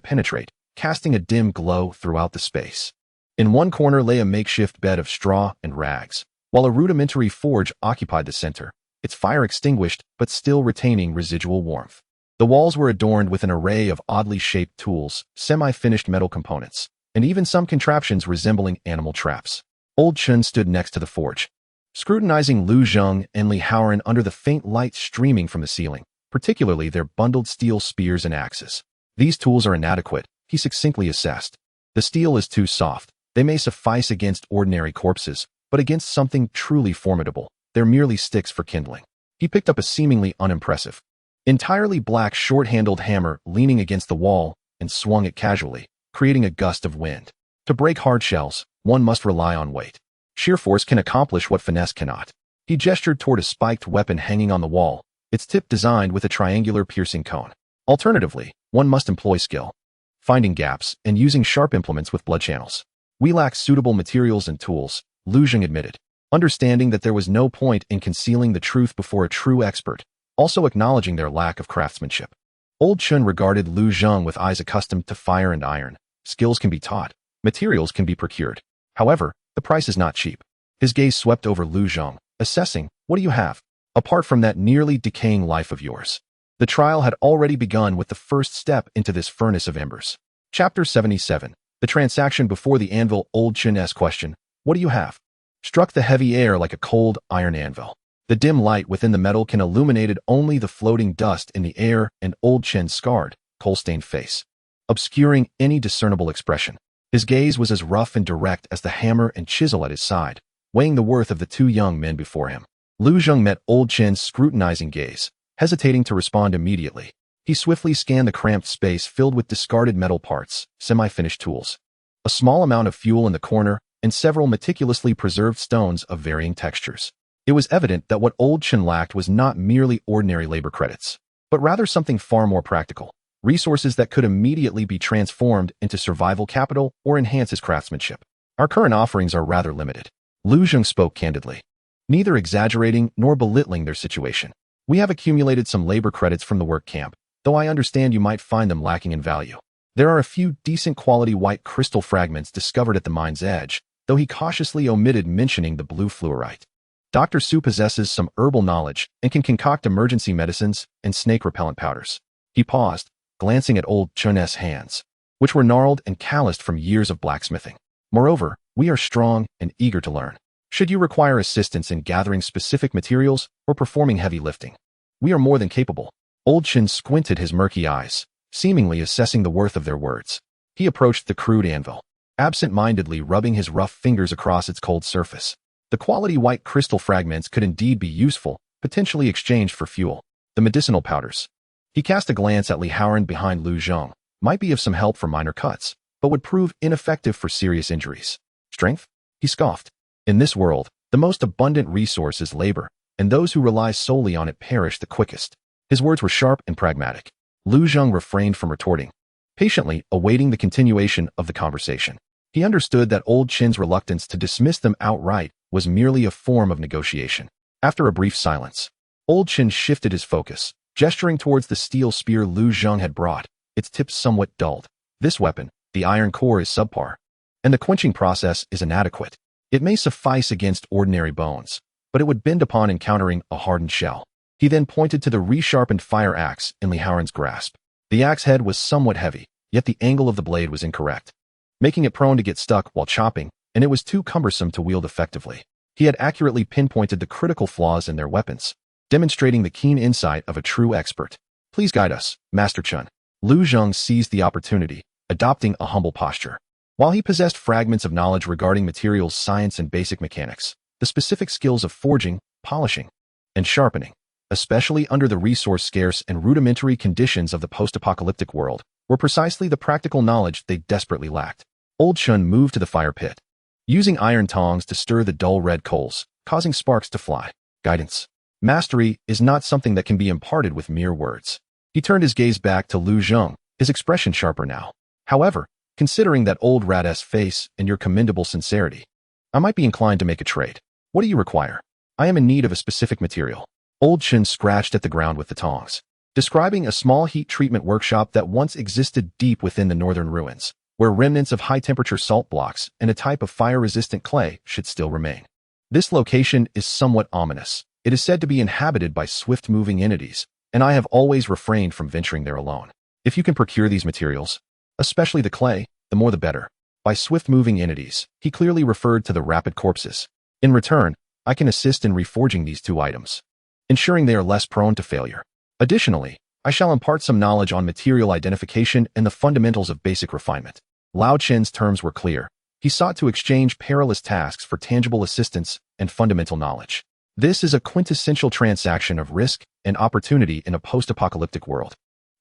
penetrate, casting a dim glow throughout the space. In one corner lay a makeshift bed of straw and rags, while a rudimentary forge occupied the center, its fire extinguished but still retaining residual warmth. The walls were adorned with an array of oddly shaped tools, semi-finished metal components, and even some contraptions resembling animal traps. Old Chun stood next to the forge, scrutinizing Lu Zheng and Li Haoran under the faint light streaming from the ceiling, particularly their bundled steel spears and axes. These tools are inadequate, he succinctly assessed. The steel is too soft. They may suffice against ordinary corpses, but against something truly formidable, they're merely sticks for kindling. He picked up a seemingly unimpressive, entirely black short-handled hammer leaning against the wall and swung it casually, creating a gust of wind. To break hard shells, one must rely on weight. Sheer force can accomplish what finesse cannot. He gestured toward a spiked weapon hanging on the wall, its tip designed with a triangular piercing cone. Alternatively, one must employ skill, finding gaps and using sharp implements with blood channels. We lack suitable materials and tools, Lu Zheng admitted, understanding that there was no point in concealing the truth before a true expert, also acknowledging their lack of craftsmanship. Old Chun regarded Lu Zheng with eyes accustomed to fire and iron. Skills can be taught, materials can be procured. However, the price is not cheap. His gaze swept over Lu Zheng, assessing, what do you have, apart from that nearly decaying life of yours? The trial had already begun with the first step into this furnace of embers. Chapter 77. The transaction before the anvil. Old Chun's question, what do you have, struck the heavy air like a cold iron anvil. The dim light within the metal can illuminated only the floating dust in the air and Old Chen's scarred, coal-stained face, obscuring any discernible expression. His gaze was as rough and direct as the hammer and chisel at his side, weighing the worth of the two young men before him. Lu Zheng met Old Chen's scrutinizing gaze, hesitating to respond immediately. He swiftly scanned the cramped space filled with discarded metal parts, semi-finished tools, a small amount of fuel in the corner, and several meticulously preserved stones of varying textures. It was evident that what Old Chen lacked was not merely ordinary labor credits, but rather something far more practical, resources that could immediately be transformed into survival capital or enhance his craftsmanship. Our current offerings are rather limited. Lu Zheng spoke candidly, neither exaggerating nor belittling their situation. We have accumulated some labor credits from the work camp, though I understand you might find them lacking in value. There are a few decent quality white crystal fragments discovered at the mine's edge, though he cautiously omitted mentioning the blue fluorite. Dr. Su possesses some herbal knowledge and can concoct emergency medicines and snake-repellent powders. He paused, glancing at Old Chun's hands, which were gnarled and calloused from years of blacksmithing. Moreover, we are strong and eager to learn. Should you require assistance in gathering specific materials or performing heavy lifting, we are more than capable. Old Chun squinted his murky eyes, seemingly assessing the worth of their words. He approached the crude anvil, absent-mindedly rubbing his rough fingers across its cold surface. The quality white crystal fragments could indeed be useful, potentially exchanged for fuel. The medicinal powders. He cast a glance at Li Haoran behind Lu Zheng, might be of some help for minor cuts, but would prove ineffective for serious injuries. Strength? He scoffed. In this world, the most abundant resource is labor, and those who rely solely on it perish the quickest. His words were sharp and pragmatic. Lu Zheng refrained from retorting, patiently awaiting the continuation of the conversation. He understood that Old Chen's reluctance to dismiss them outright was merely a form of negotiation. After a brief silence, Old Chen shifted his focus, gesturing towards the steel spear Lu Zheng had brought, its tip somewhat dulled. This weapon, the iron core is subpar, and the quenching process is inadequate. It may suffice against ordinary bones, but it would bend upon encountering a hardened shell. He then pointed to the resharpened fire axe in Li Haoran's grasp. The axe head was somewhat heavy, yet the angle of the blade was incorrect, making it prone to get stuck while chopping, and it was too cumbersome to wield effectively. He had accurately pinpointed the critical flaws in their weapons, demonstrating the keen insight of a true expert. Please guide us, Master Chun. Lu Zheng seized the opportunity, adopting a humble posture. While he possessed fragments of knowledge regarding materials science and basic mechanics, the specific skills of forging, polishing, and sharpening, especially under the resource-scarce and rudimentary conditions of the post-apocalyptic world, were precisely the practical knowledge they desperately lacked. Old Chun moved to the fire pit, using iron tongs to stir the dull red coals, causing sparks to fly. Guidance. Mastery is not something that can be imparted with mere words. He turned his gaze back to Lu Zheng, his expression sharper now. However, considering that old rat-ass face and your commendable sincerity, I might be inclined to make a trade. What do you require? I am in need of a specific material. Old Chun scratched at the ground with the tongs, describing a small heat treatment workshop that once existed deep within the northern ruins, where remnants of high-temperature salt blocks and a type of fire-resistant clay should still remain. This location is somewhat ominous. It is said to be inhabited by swift-moving entities, and I have always refrained from venturing there alone. If you can procure these materials, especially the clay, the more the better. By swift-moving entities, he clearly referred to the rapid corpses. In return, I can assist in reforging these two items, ensuring they are less prone to failure. Additionally, I shall impart some knowledge on material identification and the fundamentals of basic refinement. Lao Chen's terms were clear. He sought to exchange perilous tasks for tangible assistance and fundamental knowledge. This is a quintessential transaction of risk and opportunity in a post-apocalyptic world.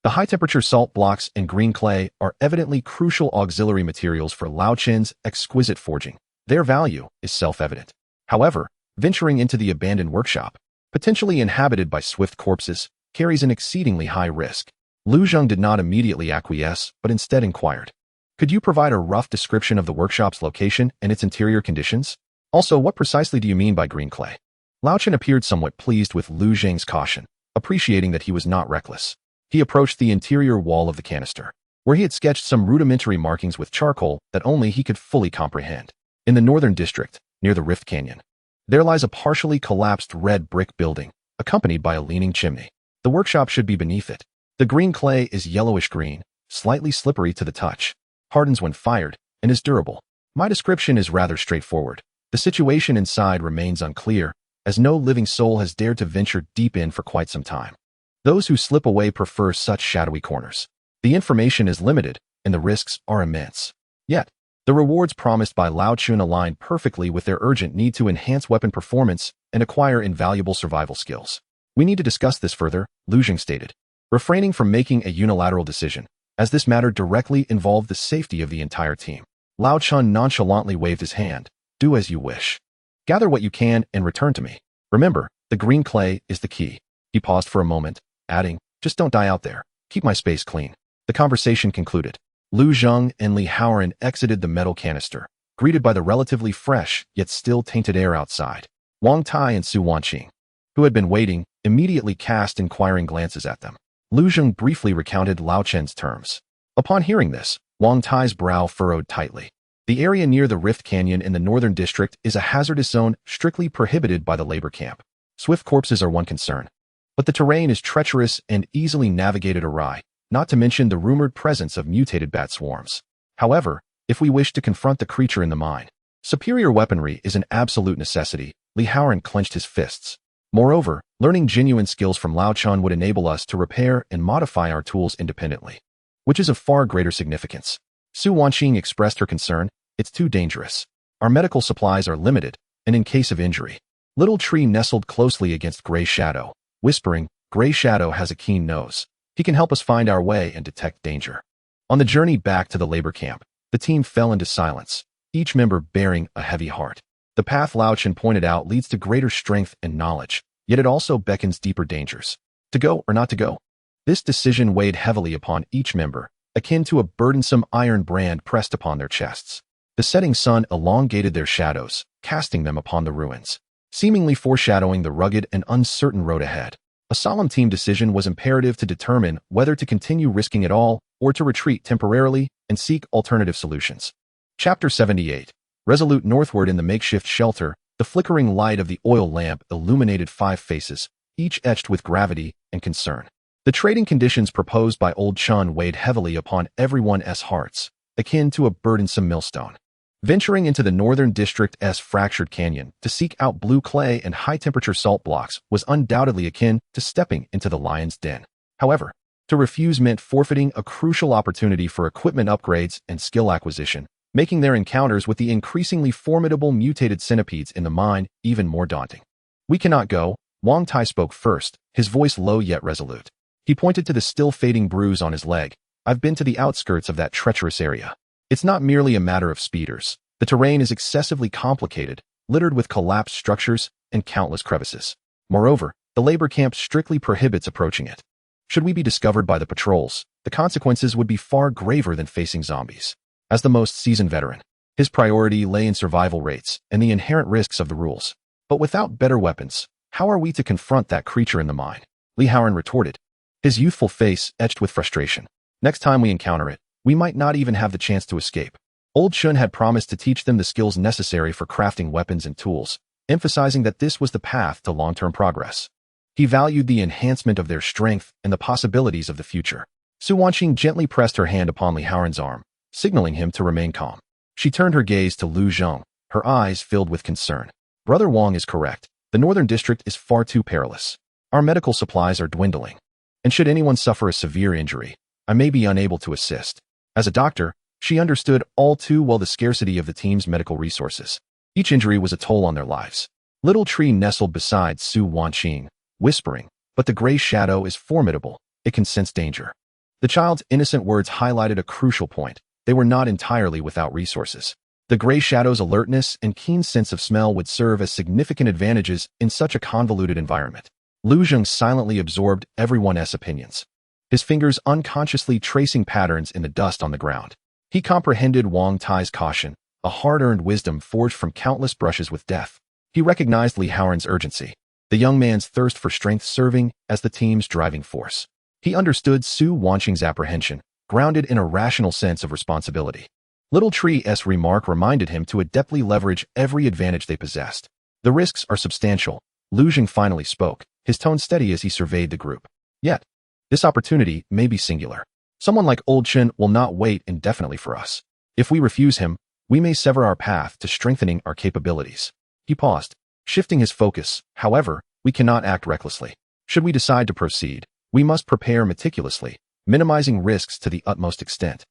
The high-temperature salt blocks and green clay are evidently crucial auxiliary materials for Lao Chen's exquisite forging. Their value is self-evident. However, venturing into the abandoned workshop, potentially inhabited by swift corpses, carries an exceedingly high risk. Lu Zheng did not immediately acquiesce, but instead inquired, "Could you provide a rough description of the workshop's location and its interior conditions? Also, what precisely do you mean by green clay?" Lao Chen appeared somewhat pleased with Lu Zheng's caution, appreciating that he was not reckless. He approached the interior wall of the canister, where he had sketched some rudimentary markings with charcoal that only he could fully comprehend. In the northern district, near the Rift Canyon, there lies a partially collapsed red brick building, accompanied by a leaning chimney. The workshop should be beneath it. The green clay is yellowish-green, slightly slippery to the touch, hardens when fired, and is durable. My description is rather straightforward. The situation inside remains unclear, as no living soul has dared to venture deep in for quite some time. Those who slip away prefer such shadowy corners. The information is limited, and the risks are immense. Yet, the rewards promised by Lao Chun align perfectly with their urgent need to enhance weapon performance and acquire invaluable survival skills. "We need to discuss this further," Lu Zheng stated, refraining from making a unilateral decision, as this matter directly involved the safety of the entire team. Lao Chun nonchalantly waved his hand. "Do as you wish. Gather what you can and return to me. Remember, the green clay is the key." He paused for a moment, adding, "Just don't die out there. Keep my space clean." The conversation concluded. Lu Zheng and Li Haoran exited the metal canister, greeted by the relatively fresh yet still tainted air outside. Wang Tai and Su Wanqing, who had been waiting, immediately cast inquiring glances at them. Lu Zheng briefly recounted Lao Chen's terms. Upon hearing this, Wang Tai's brow furrowed tightly. The area near the Rift Canyon in the northern district is a hazardous zone strictly prohibited by the labor camp. Swift corpses are one concern, but the terrain is treacherous and easily navigated awry, not to mention the rumored presence of mutated bat swarms. However, if we wish to confront the creature in the mine, superior weaponry is an absolute necessity. Li Haoran clenched his fists. Moreover, learning genuine skills from Lao Chun would enable us to repair and modify our tools independently, which is of far greater significance. Su Wanqing expressed her concern. "It's too dangerous. Our medical supplies are limited, and in case of injury." Little Tree nestled closely against Gray Shadow, whispering, "Gray Shadow has a keen nose. He can help us find our way and detect danger." On the journey back to the labor camp, the team fell into silence, each member bearing a heavy heart. The path Lao Chen pointed out leads to greater strength and knowledge, yet it also beckons deeper dangers. To go or not to go? This decision weighed heavily upon each member, akin to a burdensome iron brand pressed upon their chests. The setting sun elongated their shadows, casting them upon the ruins, seemingly foreshadowing the rugged and uncertain road ahead. A solemn team decision was imperative to determine whether to continue risking it all or to retreat temporarily and seek alternative solutions. Chapter 78. Resolute northward in the makeshift shelter, the flickering light of the oil lamp illuminated 5 faces, each etched with gravity and concern. The trading conditions proposed by Old Chun weighed heavily upon everyone's hearts, akin to a burdensome millstone. Venturing into the northern district's fractured canyon to seek out blue clay and high-temperature salt blocks was undoubtedly akin to stepping into the lion's den. However, to refuse meant forfeiting a crucial opportunity for equipment upgrades and skill acquisition, making their encounters with the increasingly formidable mutated centipedes in the mine even more daunting. "We cannot go." Wang Tai spoke first, his voice low yet resolute. He pointed to the still fading bruise on his leg. "I've been to the outskirts of that treacherous area. It's not merely a matter of speeders. The terrain is excessively complicated, littered with collapsed structures and countless crevices. Moreover, the labor camp strictly prohibits approaching it. Should we be discovered by the patrols, the consequences would be far graver than facing zombies." As the most seasoned veteran, his priority lay in survival rates and the inherent risks of the rules. "But without better weapons, how are we to confront that creature in the mine?" Li Haoran retorted, his youthful face etched with frustration. "Next time we encounter it, we might not even have the chance to escape." Old Chun had promised to teach them the skills necessary for crafting weapons and tools, emphasizing that this was the path to long-term progress. He valued the enhancement of their strength and the possibilities of the future. Su Wanqing gently pressed her hand upon Li Haoran's arm, signaling him to remain calm. She turned her gaze to Lu Zheng, her eyes filled with concern. Brother Wang is correct. The Northern District is far too perilous. Our medical supplies are dwindling. And should anyone suffer a severe injury, I may be unable to assist. As a doctor, she understood all too well the scarcity of the team's medical resources. Each injury was a toll on their lives. Little Tree nestled beside Su Wanqing, whispering, "But the gray shadow is formidable. It can sense danger." The child's innocent words highlighted a crucial point. They were not entirely without resources. The gray shadow's alertness and keen sense of smell would serve as significant advantages in such a convoluted environment. Lu Zheng silently absorbed everyone's opinions, his fingers unconsciously tracing patterns in the dust on the ground. He comprehended Wang Tai's caution, a hard-earned wisdom forged from countless brushes with death. He recognized Li Haoran's urgency, the young man's thirst for strength serving as the team's driving force. He understood Su Wanqing's apprehension, grounded in a rational sense of responsibility. Little Tree's remark reminded him to adeptly leverage every advantage they possessed. The risks are substantial. Lu Zheng finally spoke, his tone steady as he surveyed the group. Yet, this opportunity may be singular. Someone like Old Chen will not wait indefinitely for us. If we refuse him, we may sever our path to strengthening our capabilities. He paused, shifting his focus. However, we cannot act recklessly. Should we decide to proceed, we must prepare meticulously, minimizing risks to the utmost extent.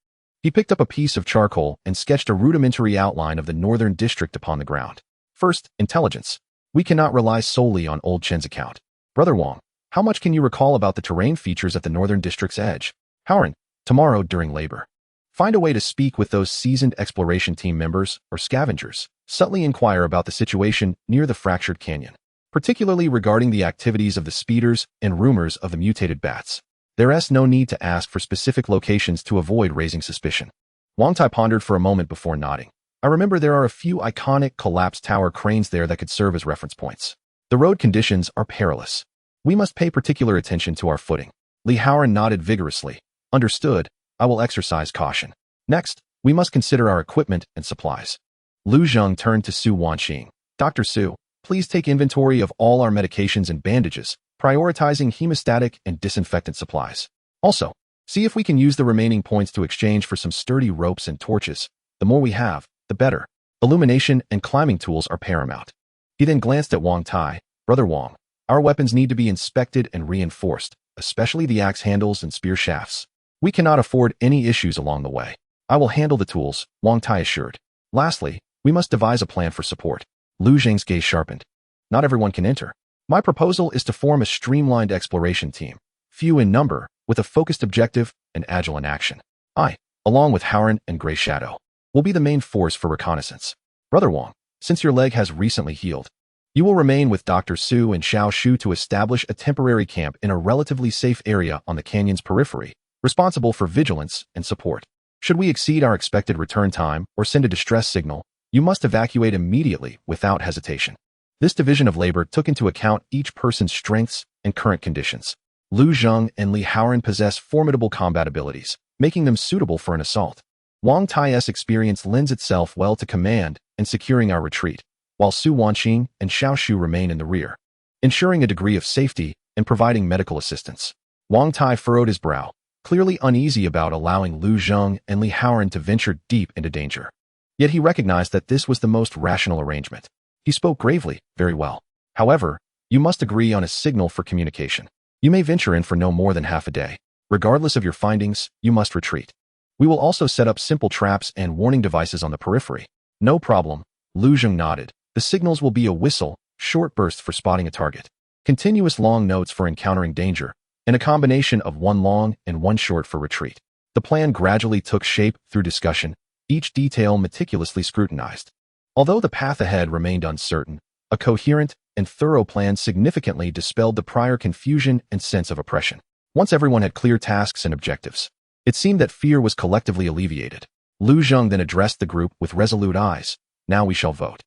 He picked up a piece of charcoal and sketched a rudimentary outline of the Northern District upon the ground. First, intelligence. We cannot rely solely on Old Chen's account. Brother Wang, how much can you recall about the terrain features at the Northern District's edge? Haoran, tomorrow during labor. Find a way to speak with those seasoned exploration team members or scavengers. Subtly inquire about the situation near the fractured canyon, particularly regarding the activities of the speeders and rumors of the mutated bats. There's no need to ask for specific locations to avoid raising suspicion. Wang Tai pondered for a moment before nodding. I remember there are a few iconic collapsed tower cranes there that could serve as reference points. The road conditions are perilous. We must pay particular attention to our footing. Li Haoran nodded vigorously. Understood. I will exercise caution. Next, we must consider our equipment and supplies. Lu Zheng turned to Su Wanqing. Dr. Su, please take inventory of all our medications and bandages, prioritizing hemostatic and disinfectant supplies. Also, see if we can use the remaining points to exchange for some sturdy ropes and torches. The more we have, the better. Illumination and climbing tools are paramount. He then glanced at Wang Tai. Brother Wang, our weapons need to be inspected and reinforced, especially the axe handles and spear shafts. We cannot afford any issues along the way. I will handle the tools, Wang Tai assured. Lastly, we must devise a plan for support. Lu Zheng's gaze sharpened. Not everyone can enter. My proposal is to form a streamlined exploration team, few in number, with a focused objective and agile in action. I, along with Haoran and Gray Shadow, will be the main force for reconnaissance. Brother Wang, since your leg has recently healed, you will remain with Dr. Su and Xiao Shu to establish a temporary camp in a relatively safe area on the canyon's periphery, responsible for vigilance and support. Should we exceed our expected return time or send a distress signal, you must evacuate immediately without hesitation. This division of labor took into account each person's strengths and current conditions. Lu Zheng and Li Haoran possess formidable combat abilities, making them suitable for an assault. Wang Tai's experience lends itself well to command and securing our retreat, while Su Wanqing and Xiao Shu remain in the rear, ensuring a degree of safety and providing medical assistance. Wang Tai furrowed his brow, clearly uneasy about allowing Lu Zheng and Li Haoran to venture deep into danger. Yet he recognized that this was the most rational arrangement. He spoke gravely. Very well. However, you must agree on a signal for communication. You may venture in for no more than half a day. Regardless of your findings, you must retreat. We will also set up simple traps and warning devices on the periphery. No problem. Lu Zheng nodded. The signals will be a whistle, short bursts for spotting a target, continuous long notes for encountering danger, and a combination of one long and one short for retreat. The plan gradually took shape through discussion, each detail meticulously scrutinized. Although the path ahead remained uncertain, a coherent and thorough plan significantly dispelled the prior confusion and sense of oppression. Once everyone had clear tasks and objectives, it seemed that fear was collectively alleviated. Lu Zheng then addressed the group with resolute eyes. Now we shall vote.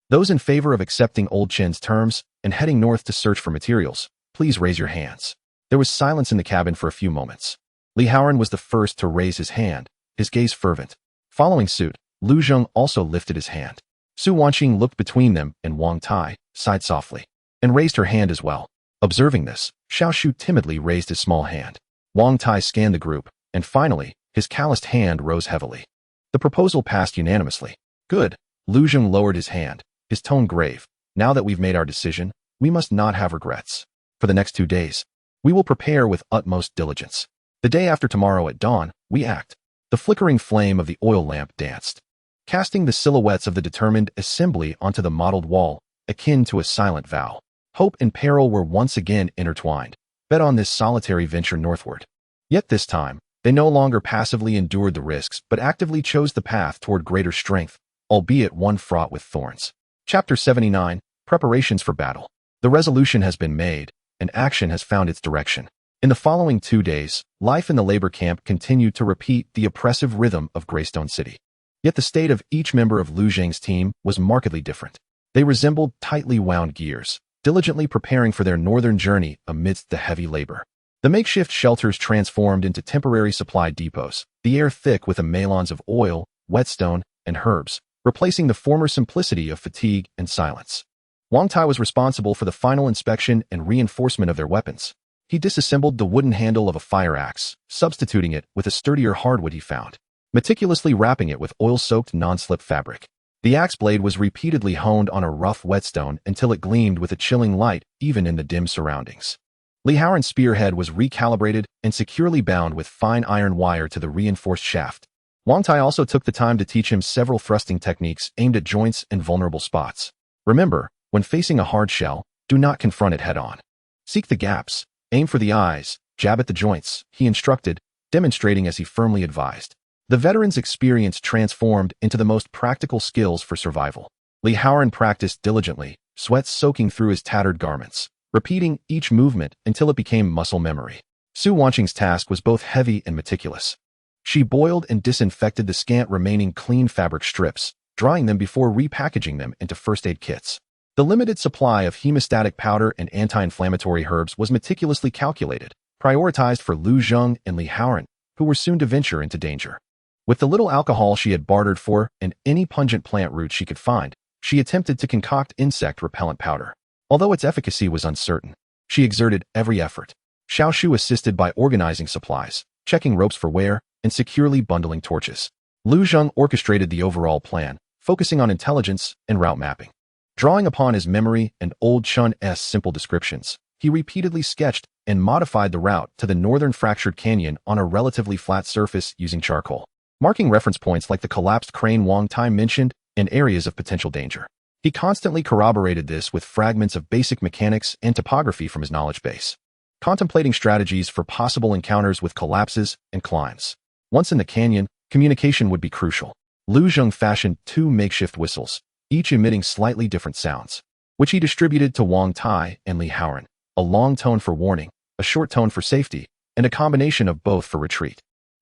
Those in favor of accepting Old Chen's terms and heading north to search for materials, please raise your hands. There was silence in the cabin for a few moments. Li Haoran was the first to raise his hand, his gaze fervent. Following suit, Lu Zheng also lifted his hand. Su Wanqing looked between them and Wang Tai, sighed softly, and raised her hand as well. Observing this, Xiaoshu timidly raised his small hand. Wang Tai scanned the group, and finally, his calloused hand rose heavily. The proposal passed unanimously. Good. Lu Zheng lowered his hand, his tone grave. Now that we've made our decision, we must not have regrets. For the next 2 days, we will prepare with utmost diligence. The day after tomorrow at dawn, we act. The flickering flame of the oil lamp danced, casting the silhouettes of the determined assembly onto the mottled wall, akin to a silent vow. Hope and peril were once again intertwined, bet on this solitary venture northward. Yet this time, they no longer passively endured the risks but actively chose the path toward greater strength, albeit one fraught with thorns. Chapter 79, Preparations for Battle. The resolution has been made, and action has found its direction. In the following 2 days, life in the labor camp continued to repeat the oppressive rhythm of Greystone City. Yet the state of each member of Lu Zheng's team was markedly different. They resembled tightly wound gears, diligently preparing for their northern journey amidst the heavy labor. The makeshift shelters transformed into temporary supply depots, the air thick with emalons of oil, whetstone, and herbs, replacing the former simplicity of fatigue and silence. Wang Tai was responsible for the final inspection and reinforcement of their weapons. He disassembled the wooden handle of a fire axe, substituting it with a sturdier hardwood he found, meticulously wrapping it with oil-soaked non-slip fabric. The axe blade was repeatedly honed on a rough whetstone until it gleamed with a chilling light even in the dim surroundings. Li Haoran's spearhead was recalibrated and securely bound with fine iron wire to the reinforced shaft. Wang Tai also took the time to teach him several thrusting techniques aimed at joints and vulnerable spots. Remember, when facing a hard shell, do not confront it head-on. Seek the gaps, aim for the eyes, jab at the joints, he instructed, demonstrating as he firmly advised. The veteran's experience transformed into the most practical skills for survival. Li Haoran practiced diligently, sweat soaking through his tattered garments, repeating each movement until it became muscle memory. Su Wanqing's task was both heavy and meticulous. She boiled and disinfected the scant remaining clean fabric strips, drying them before repackaging them into first aid kits. The limited supply of hemostatic powder and anti-inflammatory herbs was meticulously calculated, prioritized for Lu Zheng and Li Haoran, who were soon to venture into danger. With the little alcohol she had bartered for and any pungent plant root she could find, she attempted to concoct insect repellent powder. Although its efficacy was uncertain, she exerted every effort. Xiaoshu assisted by organizing supplies, checking ropes for wear, and securely bundling torches. Lu Zheng orchestrated the overall plan, focusing on intelligence and route mapping. Drawing upon his memory and old Chun's simple descriptions, he repeatedly sketched and modified the route to the northern fractured canyon on a relatively flat surface using charcoal, marking reference points like the collapsed crane Wang Tai mentioned and areas of potential danger. He constantly corroborated this with fragments of basic mechanics and topography from his knowledge base, contemplating strategies for possible encounters with collapses and climbs. Once in the canyon, communication would be crucial. Lu Zheng fashioned 2 makeshift whistles, each emitting slightly different sounds, which he distributed to Wang Tai and Li Haoran, a long tone for warning, a short tone for safety, and a combination of both for retreat.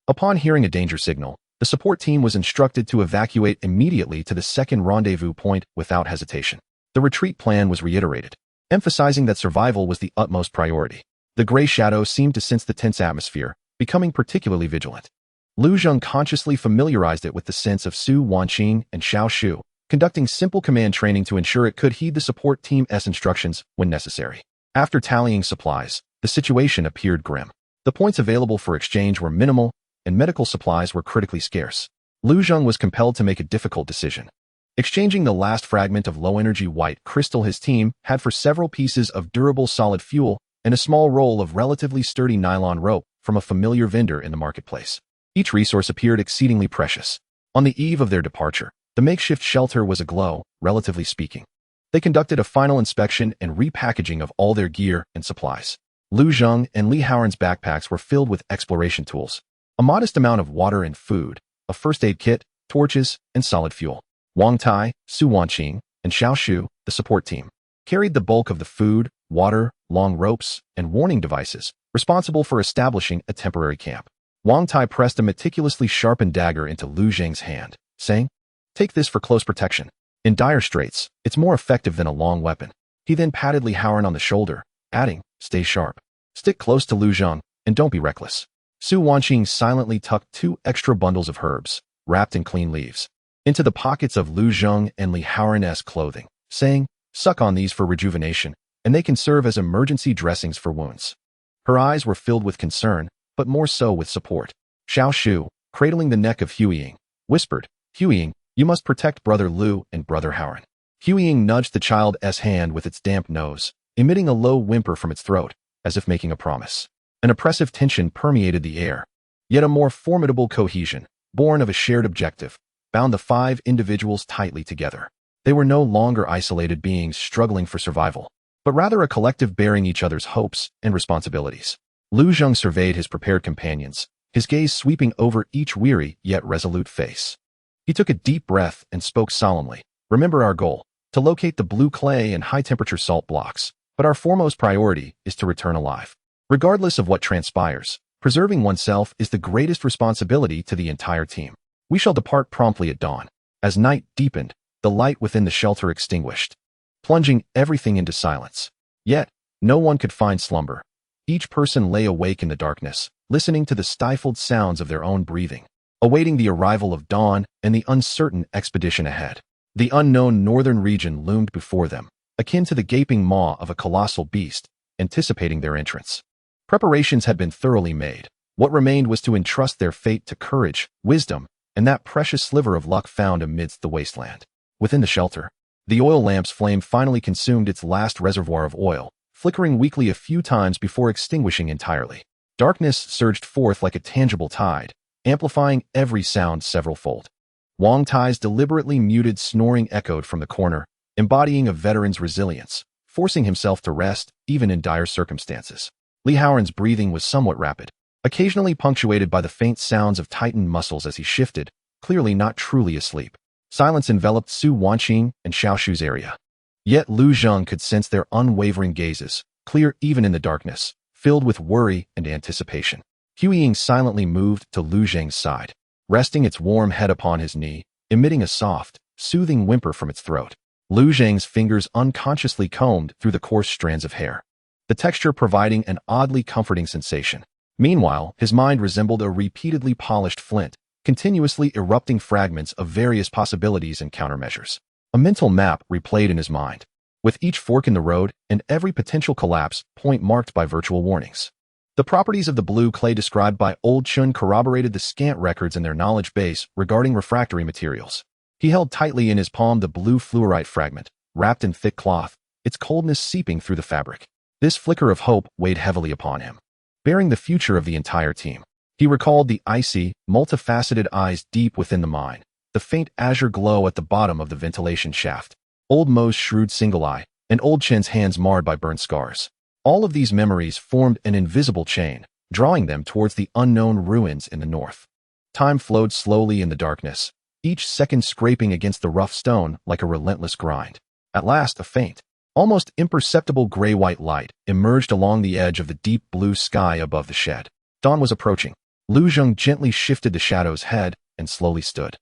Upon hearing a danger signal, the support team was instructed to evacuate immediately to the second rendezvous point without hesitation. The retreat plan was reiterated, emphasizing that survival was the utmost priority. The gray shadow seemed to sense the tense atmosphere, becoming particularly vigilant. Lu Zheng consciously familiarized it with the sense of Su Wanqing and Xiaoshu, conducting simple command training to ensure it could heed the support team's instructions when necessary. After tallying supplies, the situation appeared grim. The points available for exchange were minimal, and medical supplies were critically scarce. Lu Zheng was compelled to make a difficult decision. Exchanging the last fragment of low-energy white crystal his team had for several pieces of durable solid fuel and a small roll of relatively sturdy nylon rope from a familiar vendor in the marketplace. Each resource appeared exceedingly precious. On the eve of their departure, the makeshift shelter was aglow, relatively speaking. They conducted a final inspection and repackaging of all their gear and supplies. Lu Zheng and Li Haoran's backpacks were filled with exploration tools, a modest amount of water and food, a first aid kit, torches, and solid fuel. Wang Tai, Su Wanqing, and Xiaoshu, the support team, carried the bulk of the food, water, long ropes, and warning devices, responsible for establishing a temporary camp. Wang Tai pressed a meticulously sharpened dagger into Lu Zheng's hand, saying, "Take this for close protection. In dire straits, it's more effective than a long weapon." He then patted Li Haoran on the shoulder, adding, "Stay sharp. Stick close to Lu Zheng, and don't be reckless." Su Wanqing silently tucked 2 extra bundles of herbs, wrapped in clean leaves, into the pockets of Lu Zheng and Li Haoran's clothing, saying, "Suck on these for rejuvenation, and they can serve as emergency dressings for wounds. Her eyes were filled with concern, but more so with support. Xiao Shu, cradling the neck of Huiying, whispered, "Huiying, you must protect Brother Lu and Brother Haoran." Huiying nudged the child's hand with its damp nose, emitting a low whimper from its throat, as if making a promise. An oppressive tension permeated the air. Yet a more formidable cohesion, born of a shared objective, bound the 5 individuals tightly together. They were no longer isolated beings struggling for survival, but rather a collective bearing each other's hopes and responsibilities. Lu Zheng surveyed his prepared companions, his gaze sweeping over each weary yet resolute face. He took a deep breath and spoke solemnly. "Remember our goal, to locate the blue clay and high-temperature salt blocks, but our foremost priority is to return alive. Regardless of what transpires, preserving oneself is the greatest responsibility to the entire team. We shall depart promptly at dawn." As night deepened, the light within the shelter extinguished, plunging everything into silence. Yet, no one could find slumber. Each person lay awake in the darkness, listening to the stifled sounds of their own breathing, awaiting the arrival of dawn and the uncertain expedition ahead. The unknown northern region loomed before them, akin to the gaping maw of a colossal beast, anticipating their entrance. Preparations had been thoroughly made. What remained was to entrust their fate to courage, wisdom, and that precious sliver of luck found amidst the wasteland. Within the shelter, the oil lamp's flame finally consumed its last reservoir of oil, flickering weakly a few times before extinguishing entirely. Darkness surged forth like a tangible tide, amplifying every sound several-fold. Wang Tai's deliberately muted snoring echoed from the corner, embodying a veteran's resilience, forcing himself to rest even in dire circumstances. Li Haoran's breathing was somewhat rapid, occasionally punctuated by the faint sounds of tightened muscles as he shifted, clearly not truly asleep. Silence enveloped Su Wanqing and Xiao Shu's area. Yet Lu Zheng could sense their unwavering gazes, clear even in the darkness, filled with worry and anticipation. Huiying silently moved to Lu Zheng's side, resting its warm head upon his knee, emitting a soft, soothing whimper from its throat. Lu Zheng's fingers unconsciously combed through the coarse strands of hair, the texture providing an oddly comforting sensation. Meanwhile, his mind resembled a repeatedly polished flint, continuously erupting fragments of various possibilities and countermeasures. A mental map replayed in his mind, with each fork in the road and every potential collapse point marked by virtual warnings. The properties of the blue clay described by Old Chun corroborated the scant records in their knowledge base regarding refractory materials. He held tightly in his palm the blue fluorite fragment, wrapped in thick cloth, its coldness seeping through the fabric. This flicker of hope weighed heavily upon him, bearing the future of the entire team. He recalled the icy, multifaceted eyes deep within the mine, the faint azure glow at the bottom of the ventilation shaft, Old Mo's shrewd single eye, and Old Chen's hands marred by burn scars. All of these memories formed an invisible chain, drawing them towards the unknown ruins in the north. Time flowed slowly in the darkness, each second scraping against the rough stone like a relentless grind. At last, a faint, almost imperceptible gray-white light emerged along the edge of the deep blue sky above the shed. Dawn was approaching. Lu Zheng gently shifted the shadow's head and slowly stood,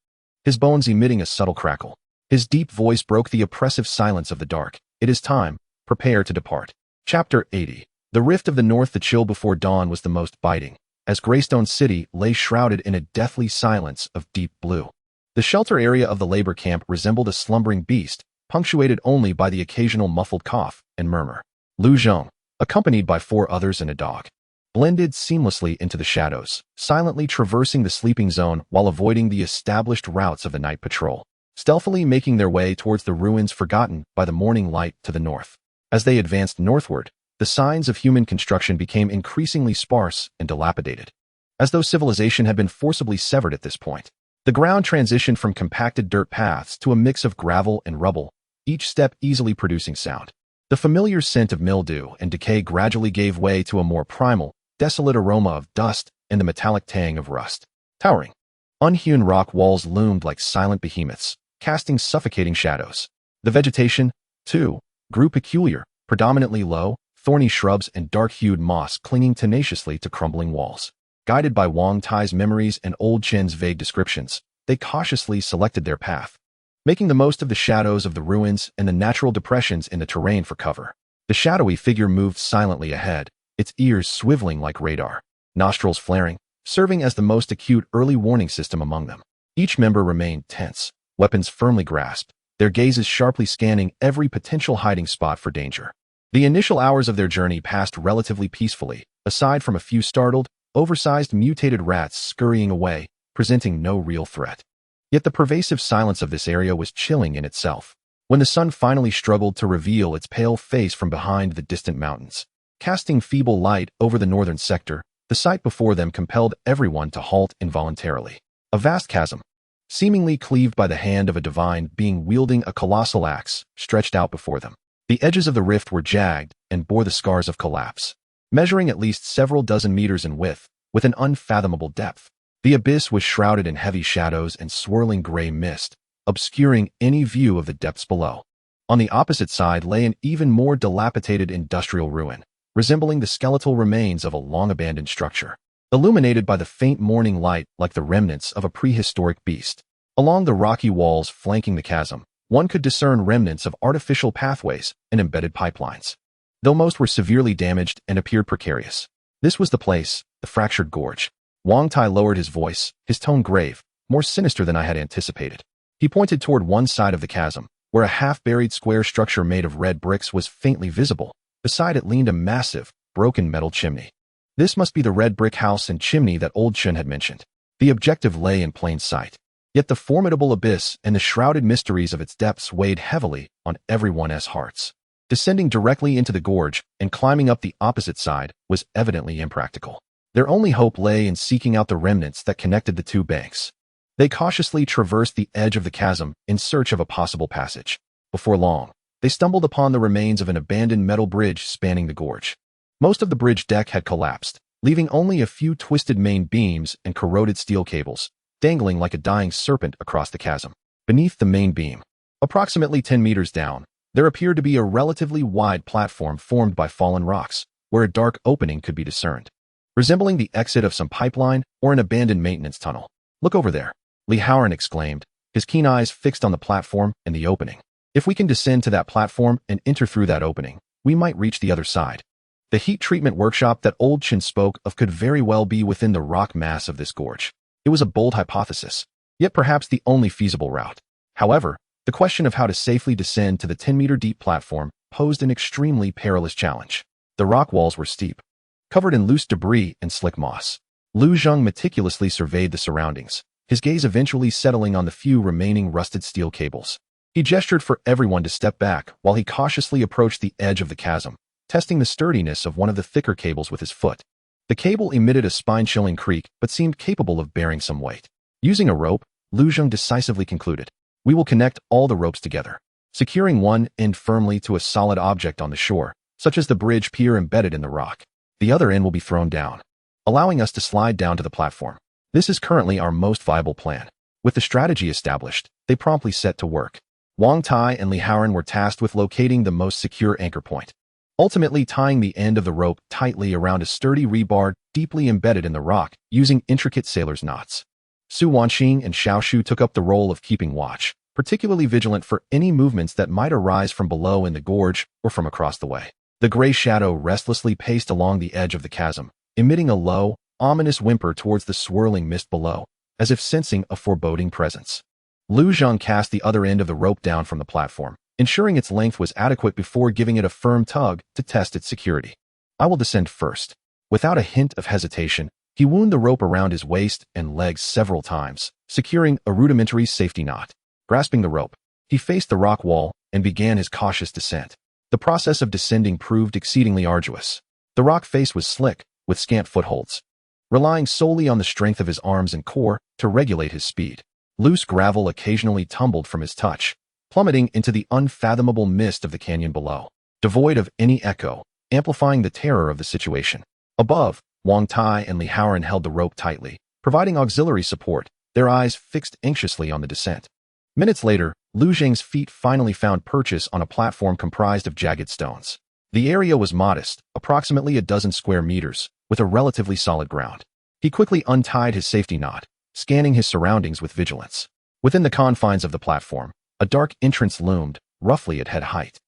his bones emitting a subtle crackle. His deep voice broke the oppressive silence of the dark. "It is time. Prepare to depart." Chapter 80. The rift of the north. The chill before dawn was the most biting, as Greystone City lay shrouded in a deathly silence of deep blue. The shelter area of the labor camp resembled a slumbering beast, punctuated only by the occasional muffled cough and murmur. Lu Zheng, accompanied by 4 others and a dog, blended seamlessly into the shadows, silently traversing the sleeping zone while avoiding the established routes of the night patrol, stealthily making their way towards the ruins forgotten by the morning light to the north. As they advanced northward, the signs of human construction became increasingly sparse and dilapidated, as though civilization had been forcibly severed at this point. The ground transitioned from compacted dirt paths to a mix of gravel and rubble, each step easily producing sound. The familiar scent of mildew and decay gradually gave way to a more primal, desolate aroma of dust and the metallic tang of rust. Towering, unhewn rock walls loomed like silent behemoths, casting suffocating shadows. The vegetation, too, grew peculiar, predominantly low, thorny shrubs and dark-hued moss clinging tenaciously to crumbling walls. Guided by Wang Tai's memories and Old Chen's vague descriptions, they cautiously selected their path, making the most of the shadows of the ruins and the natural depressions in the terrain for cover. The shadowy figure moved silently ahead, its ears swiveling like radar, nostrils flaring, serving as the most acute early warning system among them. Each member remained tense, weapons firmly grasped, their gazes sharply scanning every potential hiding spot for danger. The initial hours of their journey passed relatively peacefully, aside from a few startled, oversized mutated rats scurrying away, presenting no real threat. Yet the pervasive silence of this area was chilling in itself. When the sun finally struggled to reveal its pale face from behind the distant mountains, casting feeble light over the northern sector, the sight before them compelled everyone to halt involuntarily. A vast chasm, seemingly cleaved by the hand of a divine being wielding a colossal axe, stretched out before them. The edges of the rift were jagged and bore the scars of collapse, measuring at least several dozen meters in width, with an unfathomable depth. The abyss was shrouded in heavy shadows and swirling gray mist, obscuring any view of the depths below. On the opposite side lay an even more dilapidated industrial ruin, resembling the skeletal remains of a long-abandoned structure, illuminated by the faint morning light like the remnants of a prehistoric beast. Along the rocky walls flanking the chasm, one could discern remnants of artificial pathways and embedded pipelines, though most were severely damaged and appeared precarious. This was the place, the fractured gorge. Wang Tai lowered his voice, his tone grave, more sinister than I had anticipated. He pointed toward one side of the chasm, where a half-buried square structure made of red bricks was faintly visible. Beside it leaned a massive, broken metal chimney. This must be the red brick house and chimney that old Chen had mentioned. The objective lay in plain sight. Yet the formidable abyss and the shrouded mysteries of its depths weighed heavily on everyone's hearts. Descending directly into the gorge and climbing up the opposite side was evidently impractical. Their only hope lay in seeking out the remnants that connected the two banks. They cautiously traversed the edge of the chasm in search of a possible passage. Before long, they stumbled upon the remains of an abandoned metal bridge spanning the gorge. Most of the bridge deck had collapsed, leaving only a few twisted main beams and corroded steel cables, dangling like a dying serpent across the chasm. Beneath the main beam, approximately 10 meters down, there appeared to be a relatively wide platform formed by fallen rocks, where a dark opening could be discerned, resembling the exit of some pipeline or an abandoned maintenance tunnel. "Look over there," Li Haoran exclaimed, his keen eyes fixed on the platform and the opening. "If we can descend to that platform and enter through that opening, we might reach the other side." The heat treatment workshop that old Chen spoke of could very well be within the rock mass of this gorge. It was a bold hypothesis, yet perhaps the only feasible route. However, the question of how to safely descend to the 10-meter-deep platform posed an extremely perilous challenge. The rock walls were steep, covered in loose debris and slick moss. Lu Zheng meticulously surveyed the surroundings, his gaze eventually settling on the few remaining rusted steel cables. He gestured for everyone to step back while he cautiously approached the edge of the chasm, testing the sturdiness of one of the thicker cables with his foot. The cable emitted a spine-chilling creak but seemed capable of bearing some weight. Using a rope, Lu Zheng decisively concluded, "We will connect all the ropes together, securing one end firmly to a solid object on the shore, such as the bridge pier embedded in the rock. The other end will be thrown down, allowing us to slide down to the platform. This is currently our most viable plan." With the strategy established, they promptly set to work. Wang Tai and Li Haoran were tasked with locating the most secure anchor point, ultimately tying the end of the rope tightly around a sturdy rebar deeply embedded in the rock using intricate sailor's knots. Su Wanxing and Xiao Shu took up the role of keeping watch, particularly vigilant for any movements that might arise from below in the gorge or from across the way. The gray shadow restlessly paced along the edge of the chasm, emitting a low, ominous whimper towards the swirling mist below, as if sensing a foreboding presence. Lu Zheng cast the other end of the rope down from the platform, ensuring its length was adequate before giving it a firm tug to test its security. "I will descend first." Without a hint of hesitation, he wound the rope around his waist and legs several times, securing a rudimentary safety knot. Grasping the rope, he faced the rock wall and began his cautious descent. The process of descending proved exceedingly arduous. The rock face was slick, with scant footholds, relying solely on the strength of his arms and core to regulate his speed. Loose gravel occasionally tumbled from his touch, plummeting into the unfathomable mist of the canyon below, devoid of any echo, amplifying the terror of the situation. Above, Wang Tai and Li Haoran held the rope tightly, providing auxiliary support, their eyes fixed anxiously on the descent. Minutes later, Lu Zheng's feet finally found purchase on a platform comprised of jagged stones. The area was modest, approximately a dozen square meters, with a relatively solid ground. He quickly untied his safety knot, scanning his surroundings with vigilance. Within the confines of the platform, a dark entrance loomed, roughly at head height,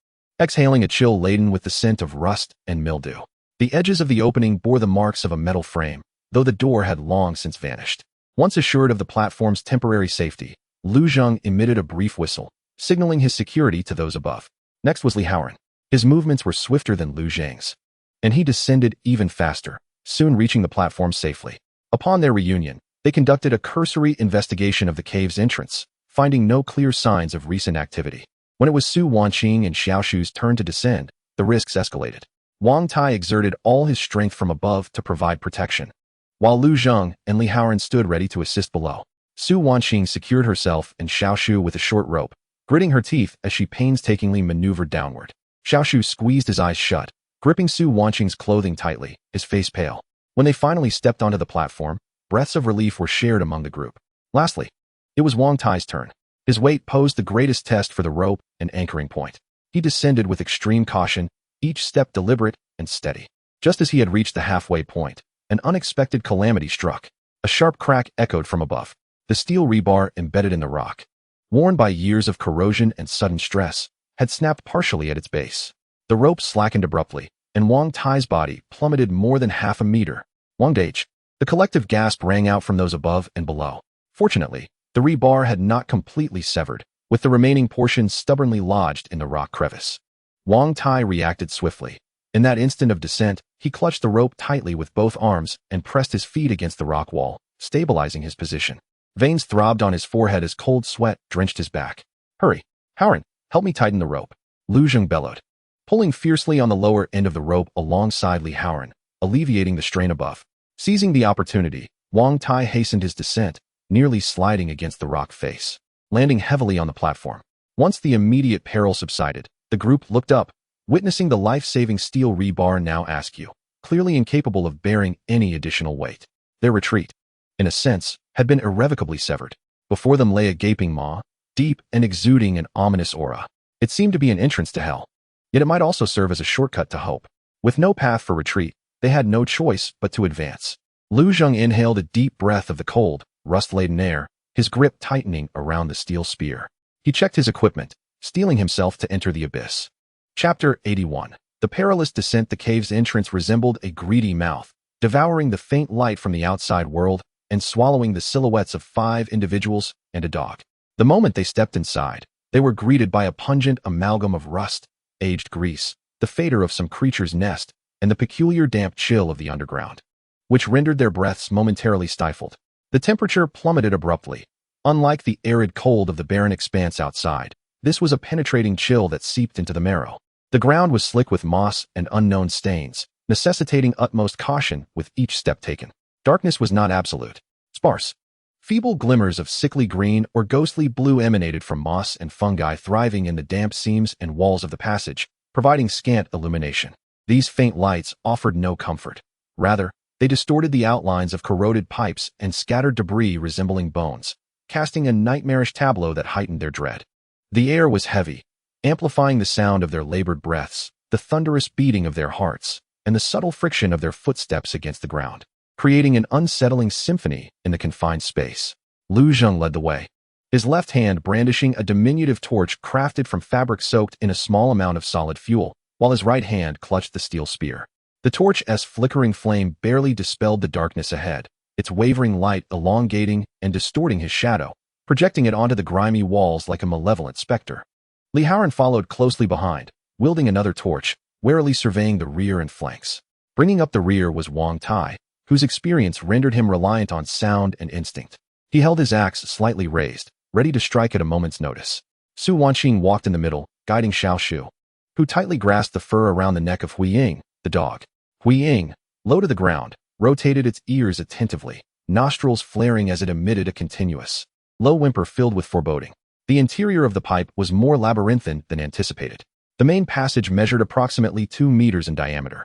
exhaling a chill laden with the scent of rust and mildew. The edges of the opening bore the marks of a metal frame, though the door had long since vanished. Once assured of the platform's temporary safety, Lu Zheng emitted a brief whistle, signaling his security to those above. Next was Li Haoran. His movements were swifter than Lu Zhang's, and he descended even faster, soon reaching the platform safely. Upon their reunion, they conducted a cursory investigation of the cave's entrance, finding no clear signs of recent activity. When it was Su Wanqing and Xiao Shu's turn to descend, the risks escalated. Wang Tai exerted all his strength from above to provide protection, while Lu Zheng and Li Haoran stood ready to assist below. Su Wanqing secured herself and Xiao Shu with a short rope, gritting her teeth as she painstakingly maneuvered downward. Xiao Shu squeezed his eyes shut, gripping Su Wanqing's clothing tightly, his face pale. When they finally stepped onto the platform, breaths of relief were shared among the group. Lastly, it was Wang Tai's turn. His weight posed the greatest test for the rope and anchoring point. He descended with extreme caution, each step deliberate and steady. Just as he had reached the halfway point, an unexpected calamity struck. A sharp crack echoed from above. The steel rebar embedded in the rock, worn by years of corrosion and sudden stress, had snapped partially at its base. The rope slackened abruptly, and Wang Tai's body plummeted more than half a meter. Wang Dage. The collective gasp rang out from those above and below. Fortunately, the rebar had not completely severed, with the remaining portion stubbornly lodged in the rock crevice. Wang Tai reacted swiftly. In that instant of descent, he clutched the rope tightly with both arms and pressed his feet against the rock wall, stabilizing his position. Veins throbbed on his forehead as cold sweat drenched his back. Hurry, Haoran, help me tighten the rope, Lu Zheng bellowed, pulling fiercely on the lower end of the rope alongside Li Haoran, alleviating the strain above. Seizing the opportunity, Wang Tai hastened his descent, nearly sliding against the rock face, landing heavily on the platform. Once the immediate peril subsided, the group looked up, witnessing the life-saving steel rebar now askew, clearly incapable of bearing any additional weight. Their retreat, in a sense, had been irrevocably severed. Before them lay a gaping maw, deep and exuding an ominous aura. It seemed to be an entrance to hell. Yet it might also serve as a shortcut to hope. With no path for retreat, they had no choice but to advance. Lu Zheng inhaled a deep breath of the cold, rust-laden air, his grip tightening around the steel spear. He checked his equipment, steeling himself to enter the abyss. Chapter 81. The perilous descent. The cave's entrance resembled a greedy mouth, devouring the faint light from the outside world and swallowing the silhouettes of 5 individuals and a dog. The moment they stepped inside, they were greeted by a pungent amalgam of rust, aged grease, the fador of some creature's nest, and the peculiar damp chill of the underground, which rendered their breaths momentarily stifled. The temperature plummeted abruptly. Unlike the arid cold of the barren expanse outside, this was a penetrating chill that seeped into the marrow. The ground was slick with moss and unknown stains, necessitating utmost caution with each step taken. Darkness was not absolute. Sparse, feeble glimmers of sickly green or ghostly blue emanated from moss and fungi thriving in the damp seams and walls of the passage, providing scant illumination. These faint lights offered no comfort. Rather, they distorted the outlines of corroded pipes and scattered debris resembling bones, casting a nightmarish tableau that heightened their dread. The air was heavy, amplifying the sound of their labored breaths, the thunderous beating of their hearts, and the subtle friction of their footsteps against the ground, creating an unsettling symphony in the confined space. Lu Zheng led the way, his left hand brandishing a diminutive torch crafted from fabric soaked in a small amount of solid fuel, while his right hand clutched the steel spear. The torch's flickering flame barely dispelled the darkness ahead, its wavering light elongating and distorting his shadow, projecting it onto the grimy walls like a malevolent specter. Li Haoran followed closely behind, wielding another torch, warily surveying the rear and flanks. Bringing up the rear was Wang Tai, whose experience rendered him reliant on sound and instinct. He held his axe slightly raised, ready to strike at a moment's notice. Su Wanqing walked in the middle, guiding Xiao Shu, who tightly grasped the fur around the neck of Hui Ying, the dog. Hui Ying, low to the ground, rotated its ears attentively, nostrils flaring as it emitted a continuous, low whimper filled with foreboding. The interior of the pipe was more labyrinthine than anticipated. The main passage measured approximately 2 meters in diameter,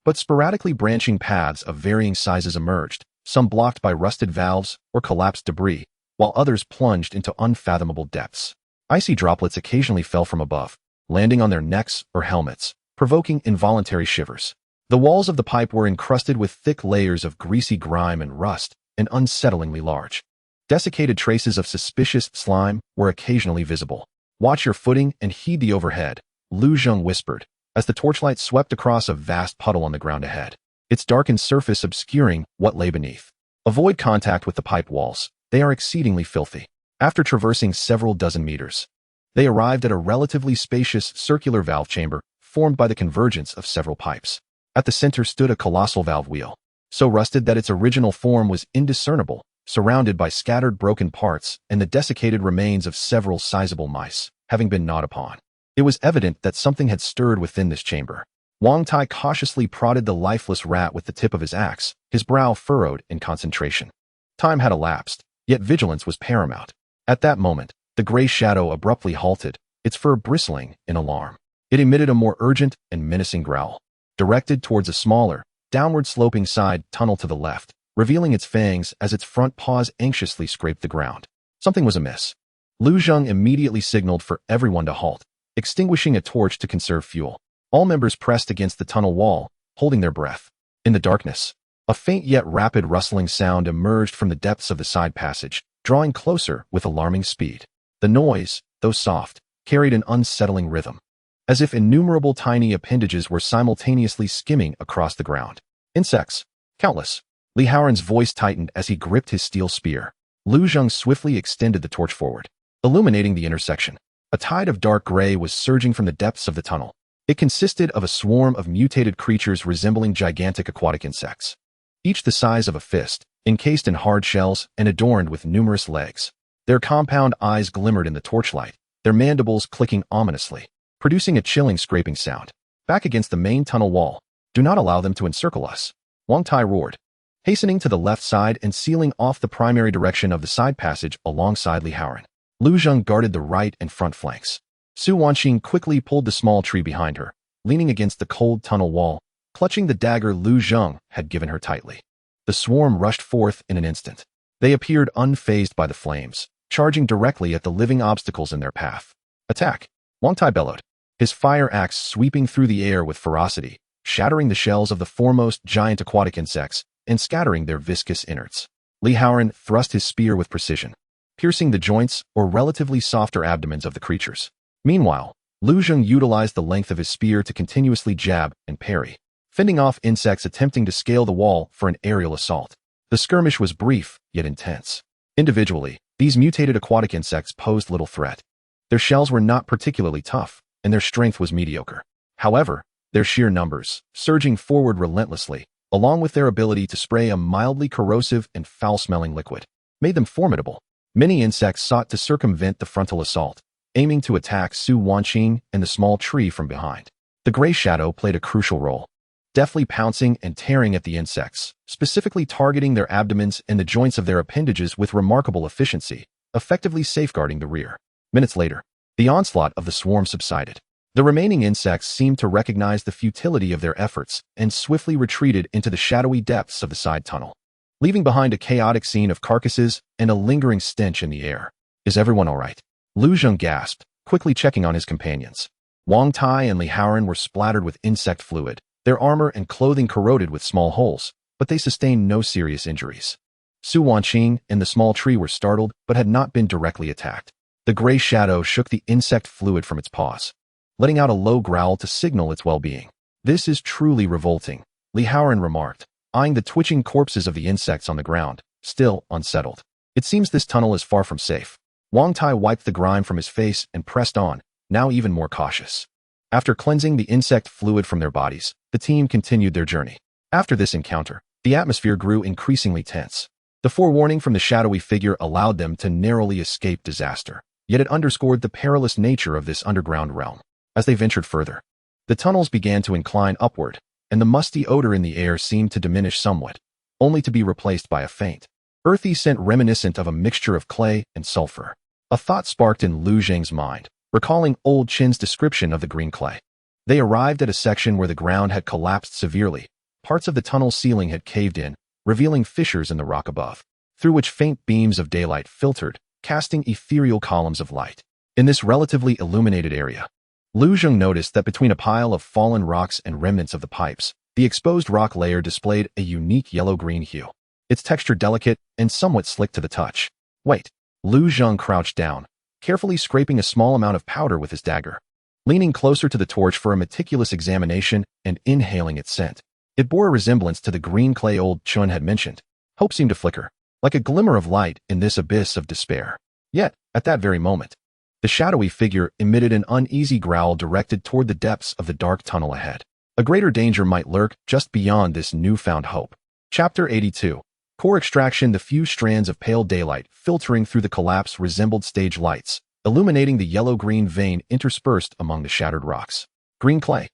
but sporadically branching paths of varying sizes emerged, some blocked by rusted valves or collapsed debris, while others plunged into unfathomable depths. Icy droplets occasionally fell from above, landing on their necks or helmets, provoking involuntary shivers. The walls of the pipe were encrusted with thick layers of greasy grime and rust, and unsettlingly large. Desiccated traces of suspicious slime were occasionally visible. "Watch your footing and heed the overhead," Lu Zheng whispered, as the torchlight swept across a vast puddle on the ground ahead, its darkened surface obscuring what lay beneath. Avoid contact with the pipe walls. They are exceedingly filthy. After traversing several dozen meters, they arrived at a relatively spacious circular valve chamber, formed by the convergence of several pipes. At the center stood a colossal valve wheel, so rusted that its original form was indiscernible, surrounded by scattered broken parts and the desiccated remains of several sizable mice, having been gnawed upon. It was evident that something had stirred within this chamber. Wang Tai cautiously prodded the lifeless rat with the tip of his axe, his brow furrowed in concentration. Time had elapsed, yet vigilance was paramount. At that moment, the gray shadow abruptly halted, its fur bristling in alarm. It emitted a more urgent and menacing growl, directed towards a smaller, downward-sloping side tunnel to the left, revealing its fangs as its front paws anxiously scraped the ground. Something was amiss. Lu Zheng immediately signaled for everyone to halt, extinguishing a torch to conserve fuel. All members pressed against the tunnel wall, holding their breath. In the darkness, a faint yet rapid rustling sound emerged from the depths of the side passage, drawing closer with alarming speed. The noise, though soft, carried an unsettling rhythm, as if innumerable tiny appendages were simultaneously skimming across the ground. Insects. Countless. Li Haoran's voice tightened as he gripped his steel spear. Lu Zheng swiftly extended the torch forward, illuminating the intersection. A tide of dark gray was surging from the depths of the tunnel. It consisted of a swarm of mutated creatures resembling gigantic aquatic insects, each the size of a fist, encased in hard shells and adorned with numerous legs. Their compound eyes glimmered in the torchlight, their mandibles clicking ominously, producing a chilling scraping sound. Back against the main tunnel wall. Do not allow them to encircle us, Wang Tai roared, hastening to the left side and sealing off the primary direction of the side passage alongside Li Haoran. Lu Zheng guarded the right and front flanks. Su Wanqing quickly pulled the small tree behind her, leaning against the cold tunnel wall, clutching the dagger Lu Zheng had given her tightly. The swarm rushed forth in an instant. They appeared unfazed by the flames, charging directly at the living obstacles in their path. Attack! Wang Tai bellowed, his fire axe sweeping through the air with ferocity, shattering the shells of the foremost giant aquatic insects and scattering their viscous innards. Li Haoran thrust his spear with precision, piercing the joints or relatively softer abdomens of the creatures. Meanwhile, Lu Zheng utilized the length of his spear to continuously jab and parry, fending off insects attempting to scale the wall for an aerial assault. The skirmish was brief, yet intense. Individually, these mutated aquatic insects posed little threat. Their shells were not particularly tough, and their strength was mediocre. However, their sheer numbers, surging forward relentlessly, along with their ability to spray a mildly corrosive and foul-smelling liquid, made them formidable. Many insects sought to circumvent the frontal assault, aiming to attack Su Wanqing and the small tree from behind. The gray shadow played a crucial role, deftly pouncing and tearing at the insects, specifically targeting their abdomens and the joints of their appendages with remarkable efficiency, effectively safeguarding the rear. Minutes later, the onslaught of the swarm subsided. The remaining insects seemed to recognize the futility of their efforts and swiftly retreated into the shadowy depths of the side tunnel, leaving behind a chaotic scene of carcasses and a lingering stench in the air. Is everyone all right? Lu Zheng gasped, quickly checking on his companions. Wang Tai and Li Haoran were splattered with insect fluid, their armor and clothing corroded with small holes, but they sustained no serious injuries. Su Wanqing and the small tree were startled but had not been directly attacked. The gray shadow shook the insect fluid from its paws, letting out a low growl to signal its well-being. This is truly revolting, Li Haoran remarked, eyeing the twitching corpses of the insects on the ground, still unsettled. It seems this tunnel is far from safe. Wang Tai wiped the grime from his face and pressed on, now even more cautious. After cleansing the insect fluid from their bodies, the team continued their journey. After this encounter, the atmosphere grew increasingly tense. The forewarning from the shadowy figure allowed them to narrowly escape disaster, yet it underscored the perilous nature of this underground realm. As they ventured further, the tunnels began to incline upward, and the musty odor in the air seemed to diminish somewhat, only to be replaced by a faint, earthy scent reminiscent of a mixture of clay and sulfur. A thought sparked in Lu Zheng's mind, recalling old Qin's description of the green clay. They arrived at a section where the ground had collapsed severely. Parts of the tunnel ceiling had caved in, revealing fissures in the rock above, through which faint beams of daylight filtered, casting ethereal columns of light. In this relatively illuminated area, Lu Zheng noticed that between a pile of fallen rocks and remnants of the pipes, the exposed rock layer displayed a unique yellow-green hue, its texture delicate and somewhat slick to the touch. Wait. Lu Zheng crouched down, carefully scraping a small amount of powder with his dagger, leaning closer to the torch for a meticulous examination and inhaling its scent. It bore a resemblance to the green clay old Chun had mentioned. Hope seemed to flicker, like a glimmer of light in this abyss of despair. Yet, at that very moment, The shadowy figure emitted an uneasy growl directed toward the depths of the dark tunnel ahead. A greater danger might lurk just beyond this newfound hope. Chapter 82. Core extraction. The few strands of pale daylight filtering through the collapse resembled stage lights, illuminating the yellow-green vein interspersed among the shattered rocks. Green clay.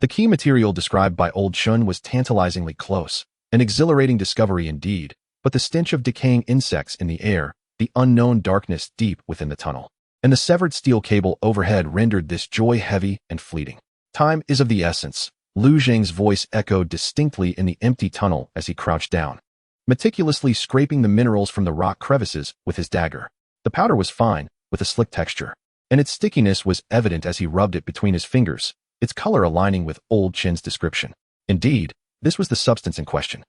The key material described by Old Chun was tantalizingly close, an exhilarating discovery indeed, but the stench of decaying insects in the air, the unknown darkness deep within the tunnel, and the severed steel cable overhead rendered this joy heavy and fleeting. Time is of the essence. Lu Zheng's voice echoed distinctly in the empty tunnel as he crouched down, meticulously scraping the minerals from the rock crevices with his dagger. The powder was fine, with a slick texture, and its stickiness was evident as he rubbed it between his fingers, its color aligning with Old Chin's description. Indeed, this was the substance in question.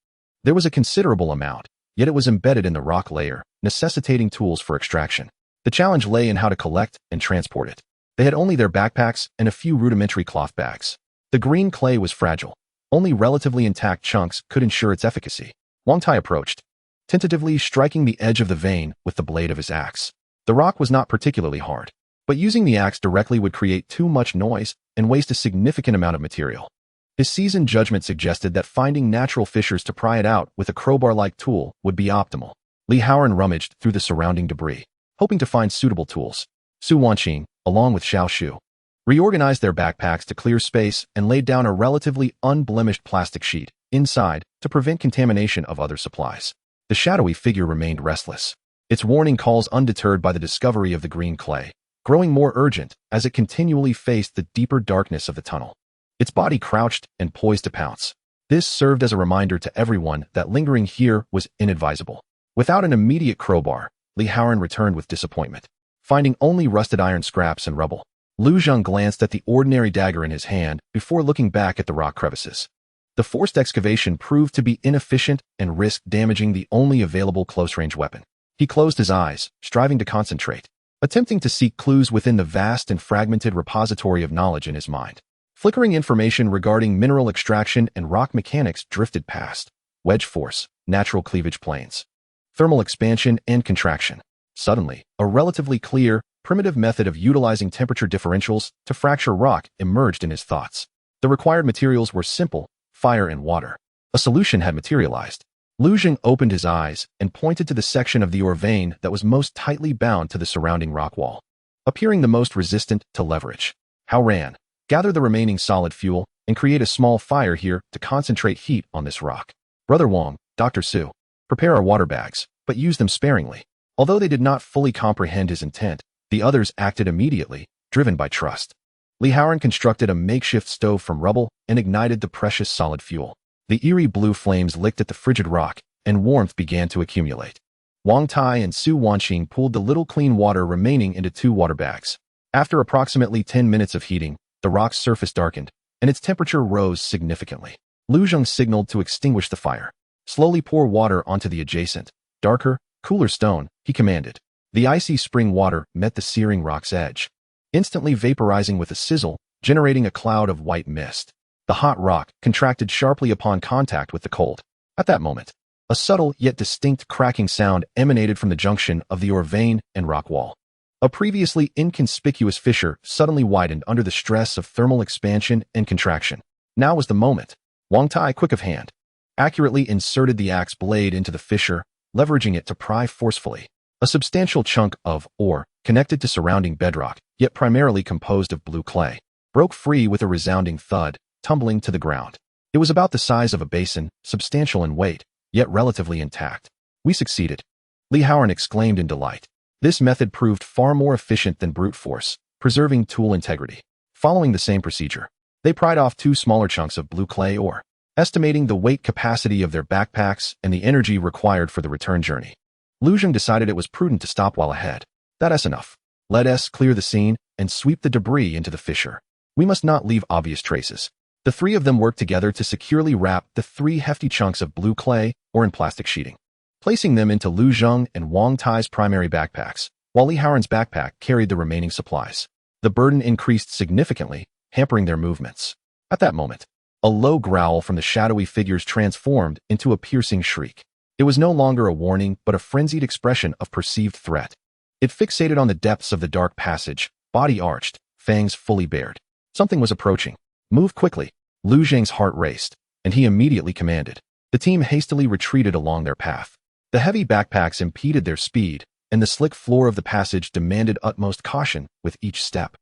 There was a considerable amount, yet it was embedded in the rock layer, necessitating tools for extraction. The challenge lay in how to collect and transport it. They had only their backpacks and a few rudimentary cloth bags. The green clay was fragile. Only relatively intact chunks could ensure its efficacy. Wang Tai approached, tentatively striking the edge of the vein with the blade of his axe. The rock was not particularly hard, but using the axe directly would create too much noise and waste a significant amount of material. His seasoned judgment suggested that finding natural fissures to pry it out with a crowbar-like tool would be optimal. Li Haoran rummaged through the surrounding debris, hoping to find suitable tools. Su Wanqing, along with Xiao Shu, reorganized their backpacks to clear space and laid down a relatively unblemished plastic sheet inside to prevent contamination of other supplies. The shadowy figure remained restless, its warning calls undeterred by the discovery of the green clay, growing more urgent as it continually faced the deeper darkness of the tunnel. Its body crouched and poised to pounce. This served as a reminder to everyone that lingering here was inadvisable. Without an immediate crowbar, Li Haoran returned with disappointment, finding only rusted iron scraps and rubble. Lu Zheng glanced at the ordinary dagger in his hand before looking back at the rock crevices. The forced excavation proved to be inefficient and risked damaging the only available close-range weapon. He closed his eyes, striving to concentrate, attempting to seek clues within the vast and fragmented repository of knowledge in his mind. Flickering information regarding mineral extraction and rock mechanics drifted past. Wedge force, natural cleavage planes, thermal expansion and contraction. Suddenly, a relatively clear, primitive method of utilizing temperature differentials to fracture rock emerged in his thoughts. The required materials were simple: fire and water. A solution had materialized. Lu Zheng opened his eyes and pointed to the section of the ore vein that was most tightly bound to the surrounding rock wall, appearing the most resistant to leverage. Haoran, gather the remaining solid fuel and create a small fire here to concentrate heat on this rock. Brother Wang, Dr. Su, prepare our water bags, but use them sparingly. Although they did not fully comprehend his intent, the others acted immediately, driven by trust. Li Haoran constructed a makeshift stove from rubble and ignited the precious solid fuel. The eerie blue flames licked at the frigid rock, and warmth began to accumulate. Wang Tai and Su Wanqing pulled the little clean water remaining into 2 water bags. After approximately 10 minutes of heating, the rock's surface darkened, and its temperature rose significantly. Lu Zheng signaled to extinguish the fire. Slowly pour water onto the adjacent, darker, cooler stone, he commanded. The icy spring water met the searing rock's edge, instantly vaporizing with a sizzle, generating a cloud of white mist. The hot rock contracted sharply upon contact with the cold. At that moment, a subtle yet distinct cracking sound emanated from the junction of the ore vein and rock wall. A previously inconspicuous fissure suddenly widened under the stress of thermal expansion and contraction. Now was the moment. Wang Tai, quick of hand, accurately inserted the axe blade into the fissure, leveraging it to pry forcefully. A substantial chunk of ore, connected to surrounding bedrock, yet primarily composed of blue clay, broke free with a resounding thud, tumbling to the ground. It was about the size of a basin, substantial in weight, yet relatively intact. We succeeded, Li Haoran exclaimed in delight. This method proved far more efficient than brute force, preserving tool integrity. Following the same procedure, they pried off 2 smaller chunks of blue clay ore, estimating the weight capacity of their backpacks and the energy required for the return journey. Lu Zheng decided it was prudent to stop while ahead. That's enough. Let us clear the scene and sweep the debris into the fissure. We must not leave obvious traces. The 3 of them worked together to securely wrap the 3 hefty chunks of blue clay ore in plastic sheeting, placing them into Lu Zheng and Wang Tai's primary backpacks, while Li Haoran's backpack carried the remaining supplies. The burden increased significantly, hampering their movements. At that moment, a low growl from the shadowy figures transformed into a piercing shriek. It was no longer a warning, but a frenzied expression of perceived threat. It fixated on the depths of the dark passage, body arched, fangs fully bared. Something was approaching. Move quickly. Lu Zhang's heart raced, and he immediately commanded. The team hastily retreated along their path. The heavy backpacks impeded their speed, and the slick floor of the passage demanded utmost caution with each step.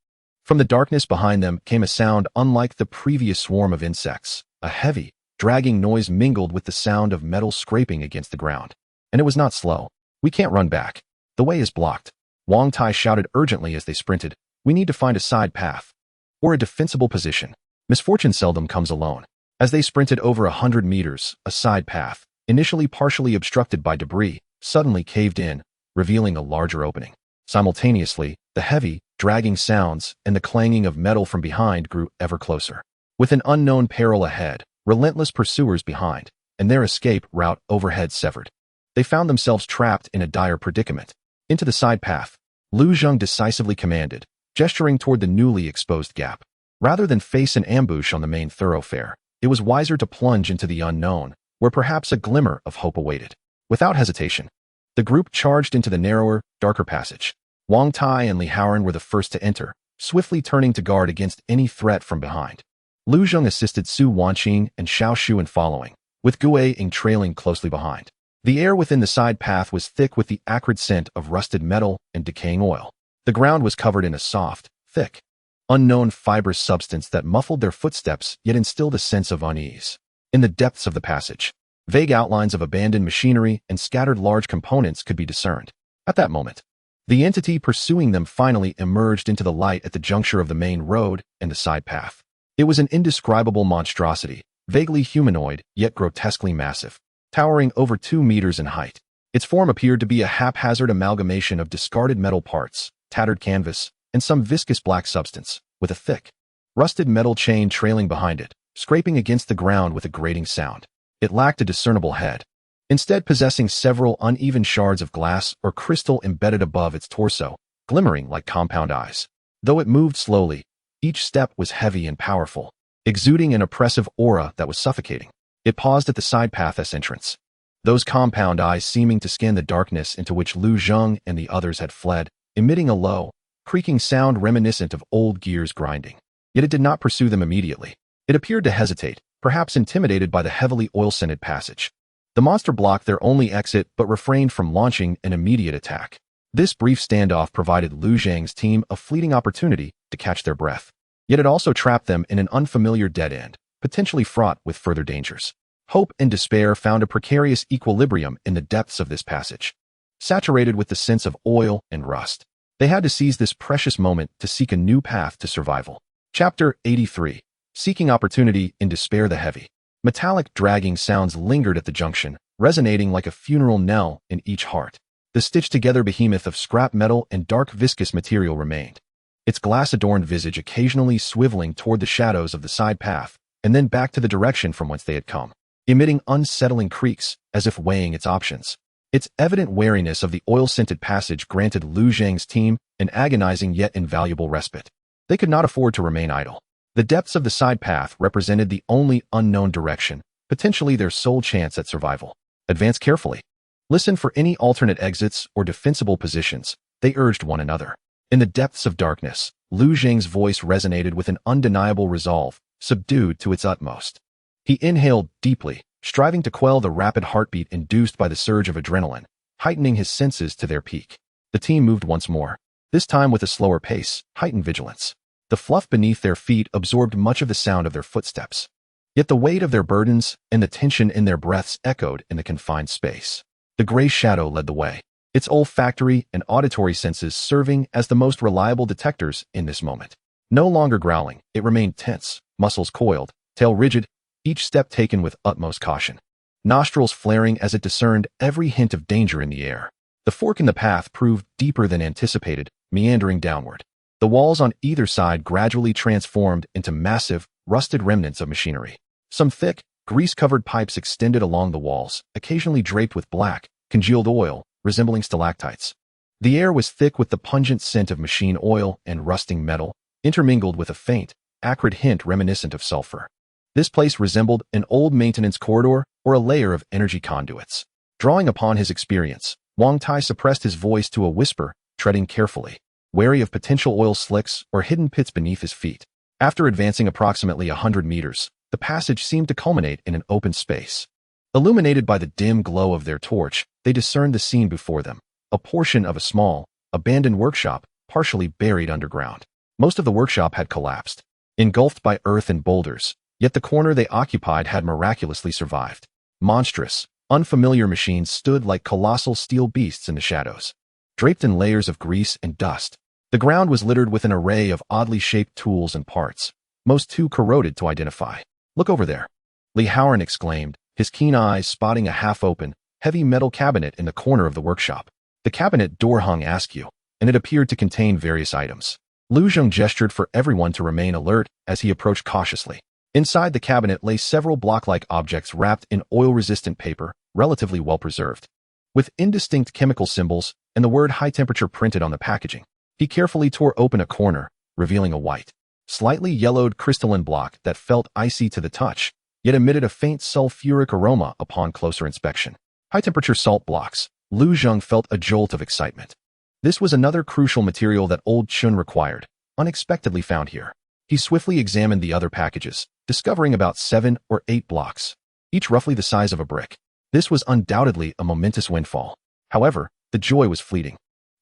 From the darkness behind them came a sound unlike the previous swarm of insects. A heavy, dragging noise mingled with the sound of metal scraping against the ground. And it was not slow. We can't run back. The way is blocked. Wang Tai shouted urgently as they sprinted. We need to find a side path. Or a defensible position. Misfortune seldom comes alone. As they sprinted over 100 meters, a side path, initially partially obstructed by debris, suddenly caved in, revealing a larger opening. Simultaneously, the heavy, dragging sounds and the clanging of metal from behind grew ever closer. With an unknown peril ahead, relentless pursuers behind, and their escape route overhead severed, they found themselves trapped in a dire predicament. Into the side path, Lu Zhang decisively commanded, gesturing toward the newly exposed gap. Rather than face an ambush on the main thoroughfare, it was wiser to plunge into the unknown, where perhaps a glimmer of hope awaited. Without hesitation, the group charged into the narrower, darker passage. Wang Tai and Li Haoran were the first to enter, swiftly turning to guard against any threat from behind. Lu Zhang assisted Su Wanqing and Xiao Shu in following, with Gu Ying trailing closely behind. The air within the side path was thick with the acrid scent of rusted metal and decaying oil. The ground was covered in a soft, thick, unknown fibrous substance that muffled their footsteps yet instilled a sense of unease. In the depths of the passage, vague outlines of abandoned machinery and scattered large components could be discerned. At that moment, the entity pursuing them finally emerged into the light at the juncture of the main road and the side path. It was an indescribable monstrosity, vaguely humanoid yet grotesquely massive, towering over 2 meters in height. Its form appeared to be a haphazard amalgamation of discarded metal parts, tattered canvas, and some viscous black substance, with a thick, rusted metal chain trailing behind it, scraping against the ground with a grating sound. It lacked a discernible head, instead possessing several uneven shards of glass or crystal embedded above its torso, glimmering like compound eyes. Though it moved slowly, each step was heavy and powerful, exuding an oppressive aura that was suffocating. It paused at the side path's entrance, those compound eyes seeming to scan the darkness into which Lu Zhang and the others had fled, emitting a low, creaking sound reminiscent of old gears grinding. Yet it did not pursue them immediately. It appeared to hesitate, perhaps intimidated by the heavily oil-scented passage. The monster blocked their only exit but refrained from launching an immediate attack. This brief standoff provided Lu Zhang's team a fleeting opportunity to catch their breath. Yet it also trapped them in an unfamiliar dead end, potentially fraught with further dangers. Hope and despair found a precarious equilibrium in the depths of this passage. Saturated with the sense of oil and rust, they had to seize this precious moment to seek a new path to survival. Chapter 83. Seeking opportunity in despair. The heavy, metallic dragging sounds lingered at the junction, resonating like a funeral knell in each heart. The stitched-together behemoth of scrap metal and dark viscous material remained, its glass-adorned visage occasionally swiveling toward the shadows of the side path, and then back to the direction from whence they had come, emitting unsettling creaks as if weighing its options. Its evident wariness of the oil-scented passage granted Lu Zhang's team an agonizing yet invaluable respite. They could not afford to remain idle. The depths of the side path represented the only unknown direction, potentially their sole chance at survival. Advance carefully. Listen for any alternate exits or defensible positions, they urged one another. In the depths of darkness, Lu Zhang's voice resonated with an undeniable resolve, subdued to its utmost. He inhaled deeply, striving to quell the rapid heartbeat induced by the surge of adrenaline, heightening his senses to their peak. The team moved once more, this time with a slower pace, heightened vigilance. The fluff beneath their feet absorbed much of the sound of their footsteps. Yet the weight of their burdens and the tension in their breaths echoed in the confined space. The gray shadow led the way, its olfactory and auditory senses serving as the most reliable detectors in this moment. No longer growling, it remained tense, muscles coiled, tail rigid, each step taken with utmost caution. Nostrils flaring as it discerned every hint of danger in the air. The fork in the path proved deeper than anticipated, meandering downward. The walls on either side gradually transformed into massive, rusted remnants of machinery. Some thick, grease-covered pipes extended along the walls, occasionally draped with black, congealed oil, resembling stalactites. The air was thick with the pungent scent of machine oil and rusting metal, intermingled with a faint, acrid hint reminiscent of sulfur. This place resembled an old maintenance corridor or a layer of energy conduits. Drawing upon his experience, Wang Tai suppressed his voice to a whisper treading carefully, wary of potential oil slicks or hidden pits beneath his feet. After advancing approximately 100 meters, the passage seemed to culminate in an open space. Illuminated by the dim glow of their torch, they discerned the scene before them, a portion of a small, abandoned workshop, partially buried underground. Most of the workshop had collapsed, engulfed by earth and boulders, yet the corner they occupied had miraculously survived. Monstrous, unfamiliar machines stood like colossal steel beasts in the shadows, draped in layers of grease and dust. The ground was littered with an array of oddly shaped tools and parts, most too corroded to identify. "Look over there," Lee Howard exclaimed, his keen eyes spotting a half-open, heavy metal cabinet in the corner of the workshop. The cabinet door hung askew, and it appeared to contain various items. Lu Zheng gestured for everyone to remain alert as he approached cautiously. Inside the cabinet lay several block-like objects wrapped in oil-resistant paper, relatively well-preserved, with indistinct chemical symbols and the word high temperature printed on the packaging. He carefully tore open a corner, revealing a white, slightly yellowed crystalline block that felt icy to the touch, yet emitted a faint sulfuric aroma upon closer inspection. High-temperature salt blocks. Lu Zheng felt a jolt of excitement. This was another crucial material that Old Chun required, unexpectedly found here. He swiftly examined the other packages, discovering about 7 or 8 blocks, each roughly the size of a brick. This was undoubtedly a momentous windfall. However, the joy was fleeting.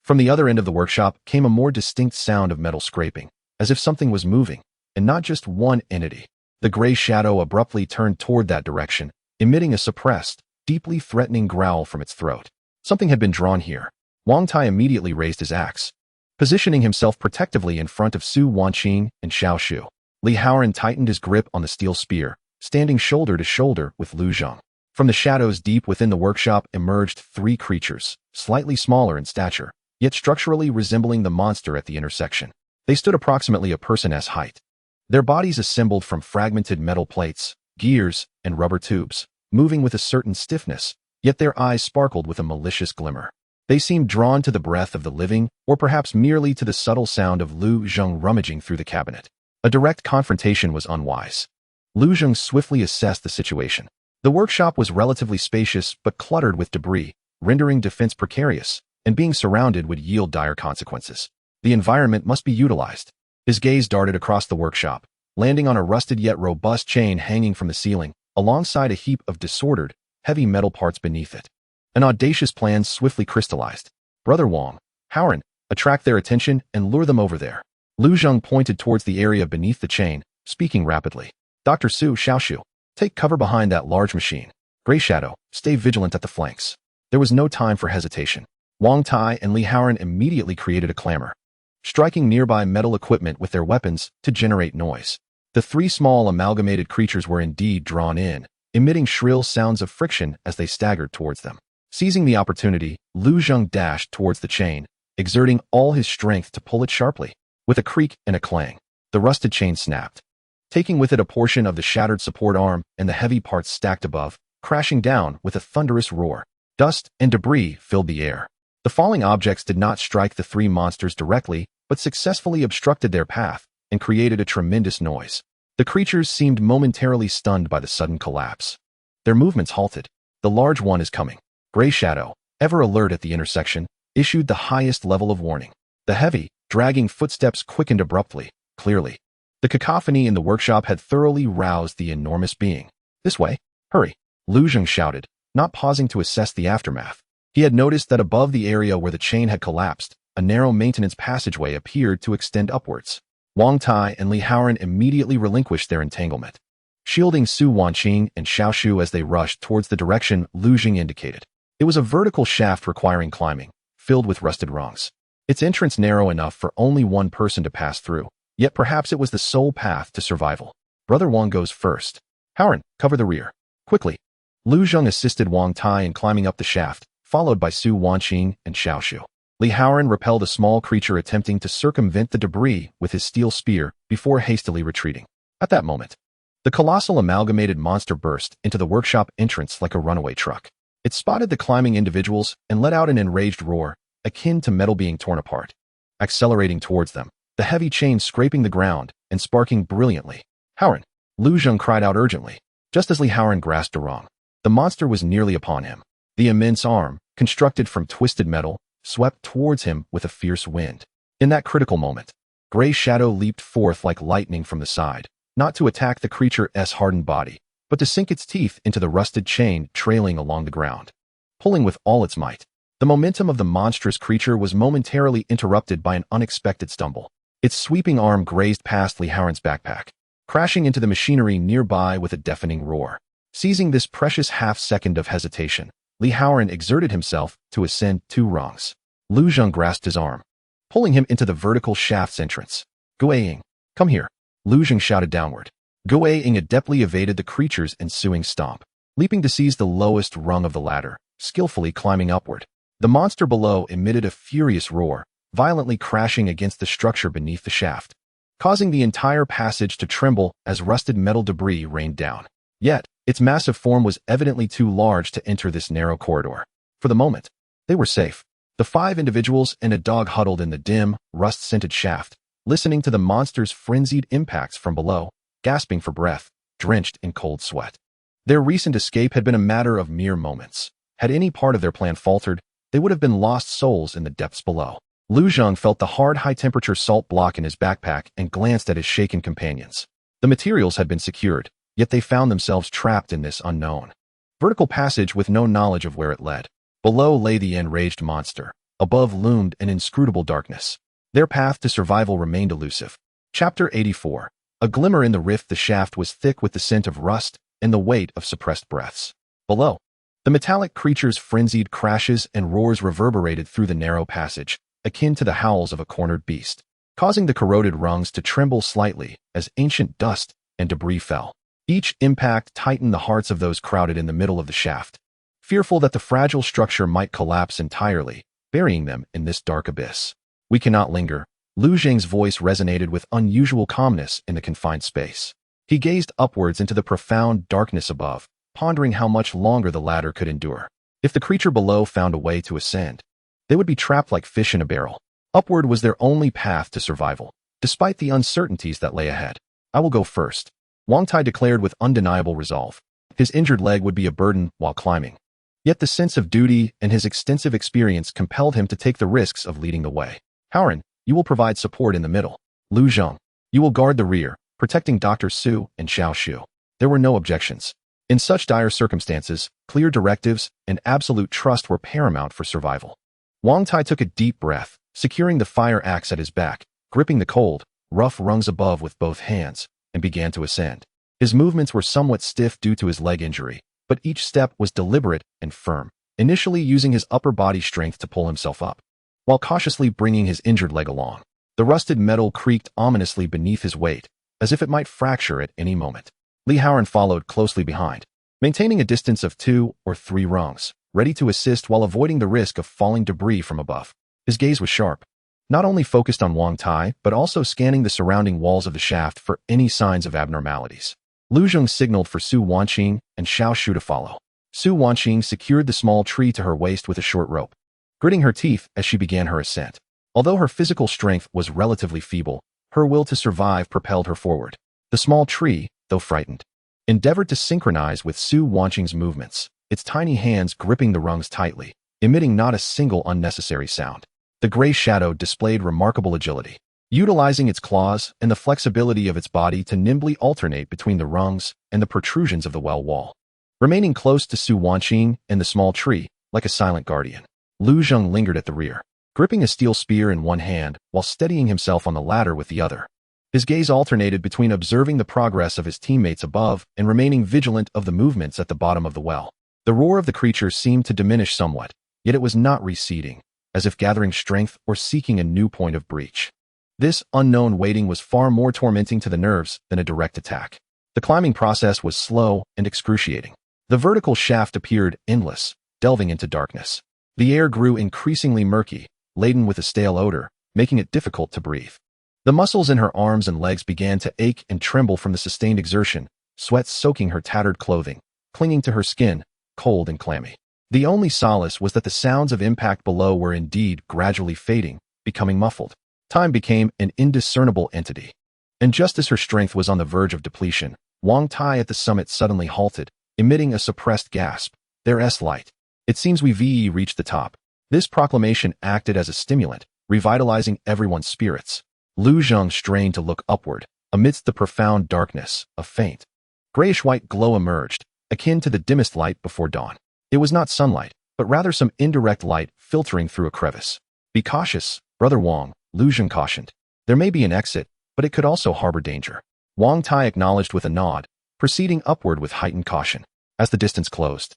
From the other end of the workshop came a more distinct sound of metal scraping, as if something was moving, and not just one entity. The gray shadow abruptly turned toward that direction, emitting a suppressed, deeply threatening growl from its throat. Something had been drawn here. Wang Tai immediately raised his axe, positioning himself protectively in front of Su Wanqing and Xiao Shu. Li Haoran tightened his grip on the steel spear, standing shoulder to shoulder with Lu Zheng. From the shadows deep within the workshop emerged 3 creatures, slightly smaller in stature, yet structurally resembling the monster at the intersection. They stood approximately a person's height. Their bodies assembled from fragmented metal plates, gears, and rubber tubes, moving with a certain stiffness, yet their eyes sparkled with a malicious glimmer. They seemed drawn to the breath of the living, or perhaps merely to the subtle sound of Lu Zheng rummaging through the cabinet. A direct confrontation was unwise. Lu Zheng swiftly assessed the situation. The workshop was relatively spacious but cluttered with debris, rendering defense precarious, and being surrounded would yield dire consequences. The environment must be utilized. His gaze darted across the workshop, landing on a rusted yet robust chain hanging from the ceiling, alongside a heap of disordered, heavy metal parts beneath it. An audacious plan swiftly crystallized. "Brother Wang, Howard, attract their attention and lure them over there." Lu Zheng pointed towards the area beneath the chain, speaking rapidly. "Dr. Su Xiaoshu, take cover behind that large machine. Gray Shadow, stay vigilant at the flanks." There was no time for hesitation. Wang Tai and Li Haoran immediately created a clamor, striking nearby metal equipment with their weapons to generate noise. The 3 small amalgamated creatures were indeed drawn in, emitting shrill sounds of friction as they staggered towards them. Seizing the opportunity, Lu Zheng dashed towards the chain, exerting all his strength to pull it sharply. With a creak and a clang, the rusted chain snapped, taking with it a portion of the shattered support arm and the heavy parts stacked above, crashing down with a thunderous roar. Dust and debris filled the air. The falling objects did not strike the 3 monsters directly, but successfully obstructed their path and created a tremendous noise. The creatures seemed momentarily stunned by the sudden collapse. Their movements halted. "The large one is coming." Gray Shadow, ever alert at the intersection, issued the highest level of warning. The heavy, dragging footsteps quickened abruptly, clearly. The cacophony in the workshop had thoroughly roused the enormous being. "This way, hurry," Lu Zheng shouted, not pausing to assess the aftermath. He had noticed that above the area where the chain had collapsed, a narrow maintenance passageway appeared to extend upwards. Wang Tai and Li Haoran immediately relinquished their entanglement, shielding Su Wanqing and Xiao Shu as they rushed towards the direction Lu Zheng indicated. It was a vertical shaft requiring climbing, filled with rusted rungs. Its entrance narrow enough for only one person to pass through, yet perhaps it was the sole path to survival. Brother Wang goes first. "Haoran, cover the rear." Quickly, Lu Zheng assisted Wang Tai in climbing up the shaft, followed by Su Wanqing and Xiao Shu. Li Haoran repelled a small creature attempting to circumvent the debris with his steel spear before hastily retreating. At that moment, the colossal amalgamated monster burst into the workshop entrance like a runaway truck. It spotted the climbing individuals and let out an enraged roar, akin to metal being torn apart. Accelerating towards them, the heavy chain scraping the ground and sparking brilliantly. "Haoran!" Lu Zheng cried out urgently. Just as Li Haoran grasped a wrong, the monster was nearly upon him. The immense arm, constructed from twisted metal, swept towards him with a fierce wind. In that critical moment, Gray Shadow leaped forth like lightning from the side, not to attack the creature's hardened body, but to sink its teeth into the rusted chain trailing along the ground. Pulling with all its might, the momentum of the monstrous creature was momentarily interrupted by an unexpected stumble. Its sweeping arm grazed past Li Haoran's backpack, crashing into the machinery nearby with a deafening roar. Seizing this precious half-second of hesitation, Li Haoran exerted himself to ascend 2 rungs. Lu Zheng grasped his arm, pulling him into the vertical shaft's entrance. Guiying, come here, Lu Zheng shouted downward. Guiying adeptly evaded the creature's ensuing stomp, leaping to seize the lowest rung of the ladder, skillfully climbing upward. The monster below emitted a furious roar, violently crashing against the structure beneath the shaft, causing the entire passage to tremble as rusted metal debris rained down. Yet, its massive form was evidently too large to enter this narrow corridor. For the moment, they were safe. The 5 individuals and a dog huddled in the dim, rust-scented shaft, listening to the monster's frenzied impacts from below, gasping for breath, drenched in cold sweat. Their recent escape had been a matter of mere moments. Had any part of their plan faltered, they would have been lost souls in the depths below. Lu Zheng felt the hard high-temperature salt block in his backpack and glanced at his shaken companions. The materials had been secured, yet they found themselves trapped in this unknown vertical passage with no knowledge of where it led. Below lay the enraged monster. Above loomed an inscrutable darkness. Their path to survival remained elusive. Chapter 84. A glimmer in the rift. The shaft was thick with the scent of rust and the weight of suppressed breaths. Below, the metallic creature's frenzied crashes and roars reverberated through the narrow passage, akin to the howls of a cornered beast, causing the corroded rungs to tremble slightly as ancient dust and debris fell. Each impact tightened the hearts of those crowded in the middle of the shaft, fearful that the fragile structure might collapse entirely, burying them in this dark abyss. We cannot linger. Lu Zheng's voice resonated with unusual calmness in the confined space. He gazed upwards into the profound darkness above, pondering how much longer the ladder could endure. If the creature below found a way to ascend, they would be trapped like fish in a barrel. Upward was their only path to survival, despite the uncertainties that lay ahead. I will go first, Wang Tai declared with undeniable resolve. His injured leg would be a burden while climbing. Yet the sense of duty and his extensive experience compelled him to take the risks of leading the way. Haoran, you will provide support in the middle. Lu Zheng, you will guard the rear, protecting Dr. Su and Xiao Shu. There were no objections. In such dire circumstances, clear directives and absolute trust were paramount for survival. Wang Tai took a deep breath, securing the fire axe at his back, gripping the cold, rough rungs above with both hands, and began to ascend. His movements were somewhat stiff due to his leg injury, but each step was deliberate and firm, initially using his upper body strength to pull himself up, while cautiously bringing his injured leg along. The rusted metal creaked ominously beneath his weight, as if it might fracture at any moment. Li Haoran followed closely behind, maintaining a distance of 2 or 3 rungs, ready to assist while avoiding the risk of falling debris from above. His gaze was sharp, not only focused on Wang Tai, but also scanning the surrounding walls of the shaft for any signs of abnormalities. Lu Zheng signaled for Su Wanqing and Xiao Shu to follow. Su Wanqing secured the small tree to her waist with a short rope, gritting her teeth as she began her ascent. Although her physical strength was relatively feeble, her will to survive propelled her forward. The small tree, though frightened, endeavored to synchronize with Su Wanqing's movements, its tiny hands gripping the rungs tightly, emitting not a single unnecessary sound. The gray shadow displayed remarkable agility, utilizing its claws and the flexibility of its body to nimbly alternate between the rungs and the protrusions of the well wall. Remaining close to Su Wanqing and the small tree, like a silent guardian, Lu Zheng lingered at the rear, gripping a steel spear in one hand while steadying himself on the ladder with the other. His gaze alternated between observing the progress of his teammates above and remaining vigilant of the movements at the bottom of the well. The roar of the creature seemed to diminish somewhat, yet it was not receding, as if gathering strength or seeking a new point of breach. This unknown waiting was far more tormenting to the nerves than a direct attack. The climbing process was slow and excruciating. The vertical shaft appeared endless, delving into darkness. The air grew increasingly murky, laden with a stale odor, making it difficult to breathe. The muscles in her arms and legs began to ache and tremble from the sustained exertion, sweat soaking her tattered clothing, clinging to her skin, cold and clammy. The only solace was that the sounds of impact below were indeed gradually fading, becoming muffled. Time became an indiscernible entity. And just as her strength was on the verge of depletion, Wang Tai at the summit suddenly halted, emitting a suppressed gasp. There's light. It seems we've reached the top. This proclamation acted as a stimulant, revitalizing everyone's spirits. Lu Zheng strained to look upward. Amidst the profound darkness, a faint, grayish-white glow emerged, akin to the dimmest light before dawn. It was not sunlight, but rather some indirect light filtering through a crevice. "Be cautious, Brother Wang," Lu Zheng cautioned. "There may be an exit, but it could also harbor danger." Wang Tai acknowledged with a nod, proceeding upward with heightened caution. As the distance closed,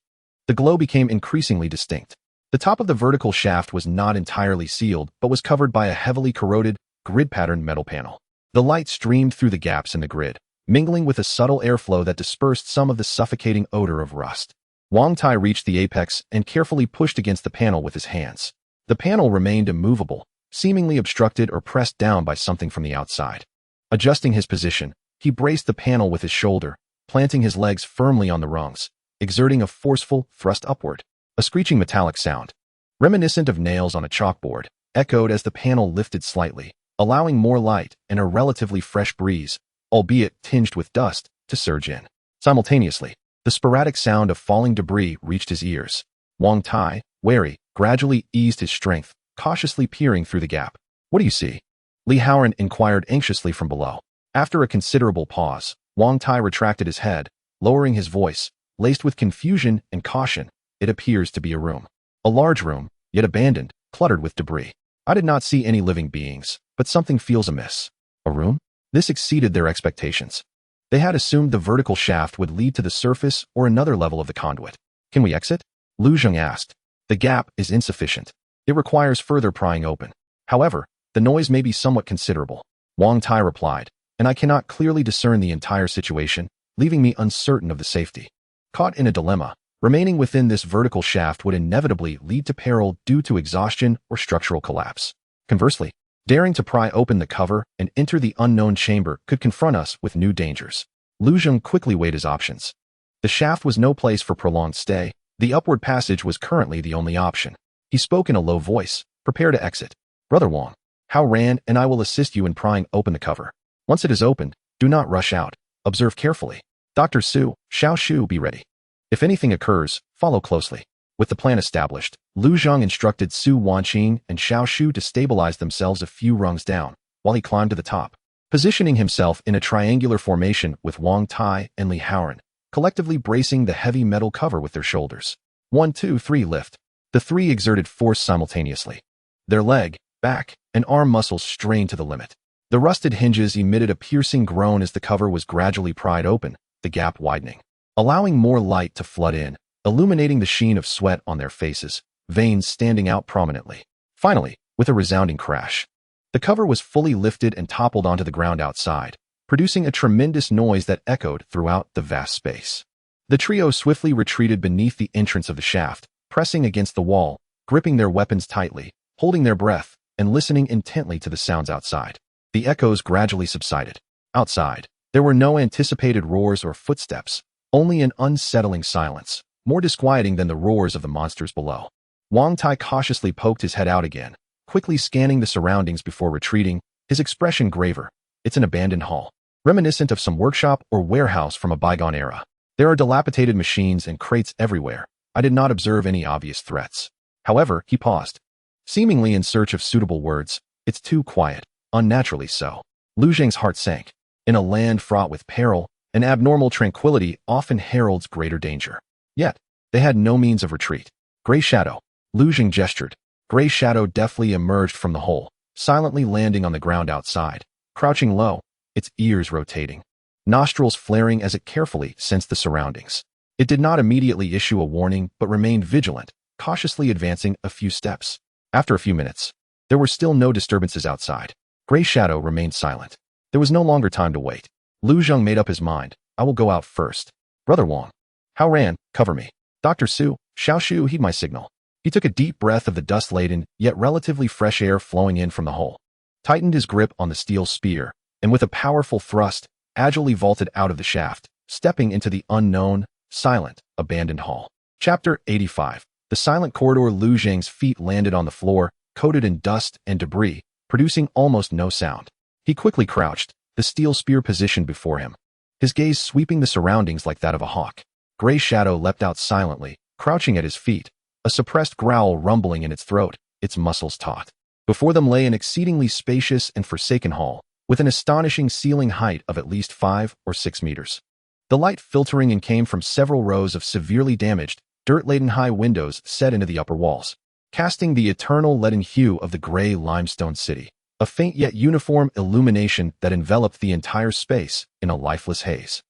the glow became increasingly distinct. The top of the vertical shaft was not entirely sealed, but was covered by a heavily corroded, grid-patterned metal panel. The light streamed through the gaps in the grid, mingling with a subtle airflow that dispersed some of the suffocating odor of rust. Wang Tai reached the apex and carefully pushed against the panel with his hands. The panel remained immovable, seemingly obstructed or pressed down by something from the outside. Adjusting his position, he braced the panel with his shoulder, planting his legs firmly on the rungs, exerting a forceful thrust upward. A screeching metallic sound, reminiscent of nails on a chalkboard, echoed as the panel lifted slightly, allowing more light and a relatively fresh breeze, albeit tinged with dust, to surge in. Simultaneously, the sporadic sound of falling debris reached his ears. Wang Tai, wary, gradually eased his strength, cautiously peering through the gap. "What do you see?" Li Haoran inquired anxiously from below. After a considerable pause, Wang Tai retracted his head, lowering his voice, laced with confusion and caution. "It appears to be a room. A large room, yet abandoned, cluttered with debris. I did not see any living beings, but something feels amiss." "A room?" This exceeded their expectations. They had assumed the vertical shaft would lead to the surface or another level of the conduit. "Can we exit?" Lu Zheng asked. "The gap is insufficient. It requires further prying open. However, the noise may be somewhat considerable." Wang Tai replied, "And I cannot clearly discern the entire situation, leaving me uncertain of the safety." Caught in a dilemma, remaining within this vertical shaft would inevitably lead to peril due to exhaustion or structural collapse. Conversely, daring to pry open the cover and enter the unknown chamber could confront us with new dangers. Lu Zheng quickly weighed his options. The shaft was no place for prolonged stay. The upward passage was currently the only option. He spoke in a low voice, "Prepare to exit. Brother Wang, Hao Ran and I will assist you in prying open the cover. Once it is opened, do not rush out. Observe carefully. Dr. Su, Xiao Shu, be ready. If anything occurs, follow closely." With the plan established, Lu Zheng instructed Su Wanqing and Xiao Shu to stabilize themselves a few rungs down, while he climbed to the top, positioning himself in a triangular formation with Wang Tai and Li Haoran, collectively bracing the heavy metal cover with their shoulders. 1, 2, 3, lift. The three exerted force simultaneously. Their leg, back, and arm muscles strained to the limit. The rusted hinges emitted a piercing groan as the cover was gradually pried open, the gap widening, allowing more light to flood in, illuminating the sheen of sweat on their faces, veins standing out prominently. Finally, with a resounding crash, the cover was fully lifted and toppled onto the ground outside, producing a tremendous noise that echoed throughout the vast space. The trio swiftly retreated beneath the entrance of the shaft, pressing against the wall, gripping their weapons tightly, holding their breath, and listening intently to the sounds outside. The echoes gradually subsided. Outside, there were no anticipated roars or footsteps, only an unsettling silence, more disquieting than the roars of the monsters below. Wang Tai cautiously poked his head out again, quickly scanning the surroundings before retreating, his expression graver. "It's an abandoned hall, reminiscent of some workshop or warehouse from a bygone era. There are dilapidated machines and crates everywhere. I did not observe any obvious threats." However, he paused, seemingly in search of suitable words. "It's too quiet, unnaturally so." Lu Zheng's heart sank. In a land fraught with peril, an abnormal tranquility often heralds greater danger. Yet, they had no means of retreat. "Gray shadow." Lu Zheng gestured. Gray shadow deftly emerged from the hole, silently landing on the ground outside, crouching low, its ears rotating, nostrils flaring as it carefully sensed the surroundings. It did not immediately issue a warning, but remained vigilant, cautiously advancing a few steps. After a few minutes, there were still no disturbances outside. Gray shadow remained silent. There was no longer time to wait. Lu Zheng made up his mind. "I will go out first. Brother Wang, Hao Ran, cover me. Dr. Su, Xiao Shu, heed my signal." He took a deep breath of the dust-laden, yet relatively fresh air flowing in from the hole, tightened his grip on the steel spear, and with a powerful thrust, agilely vaulted out of the shaft, stepping into the unknown, silent, abandoned hall. Chapter 85. The silent corridor. Lu Zheng's feet landed on the floor, coated in dust and debris, producing almost no sound. He quickly crouched, the steel spear positioned before him, his gaze sweeping the surroundings like that of a hawk. Gray shadow leapt out silently, crouching at his feet, a suppressed growl rumbling in its throat, its muscles taut. Before them lay an exceedingly spacious and forsaken hall, with an astonishing ceiling height of at least 5 or 6 meters. The light filtering in came from several rows of severely damaged, dirt-laden high windows set into the upper walls, casting the eternal leaden hue of the gray limestone city, a faint yet uniform illumination that enveloped the entire space in a lifeless haze.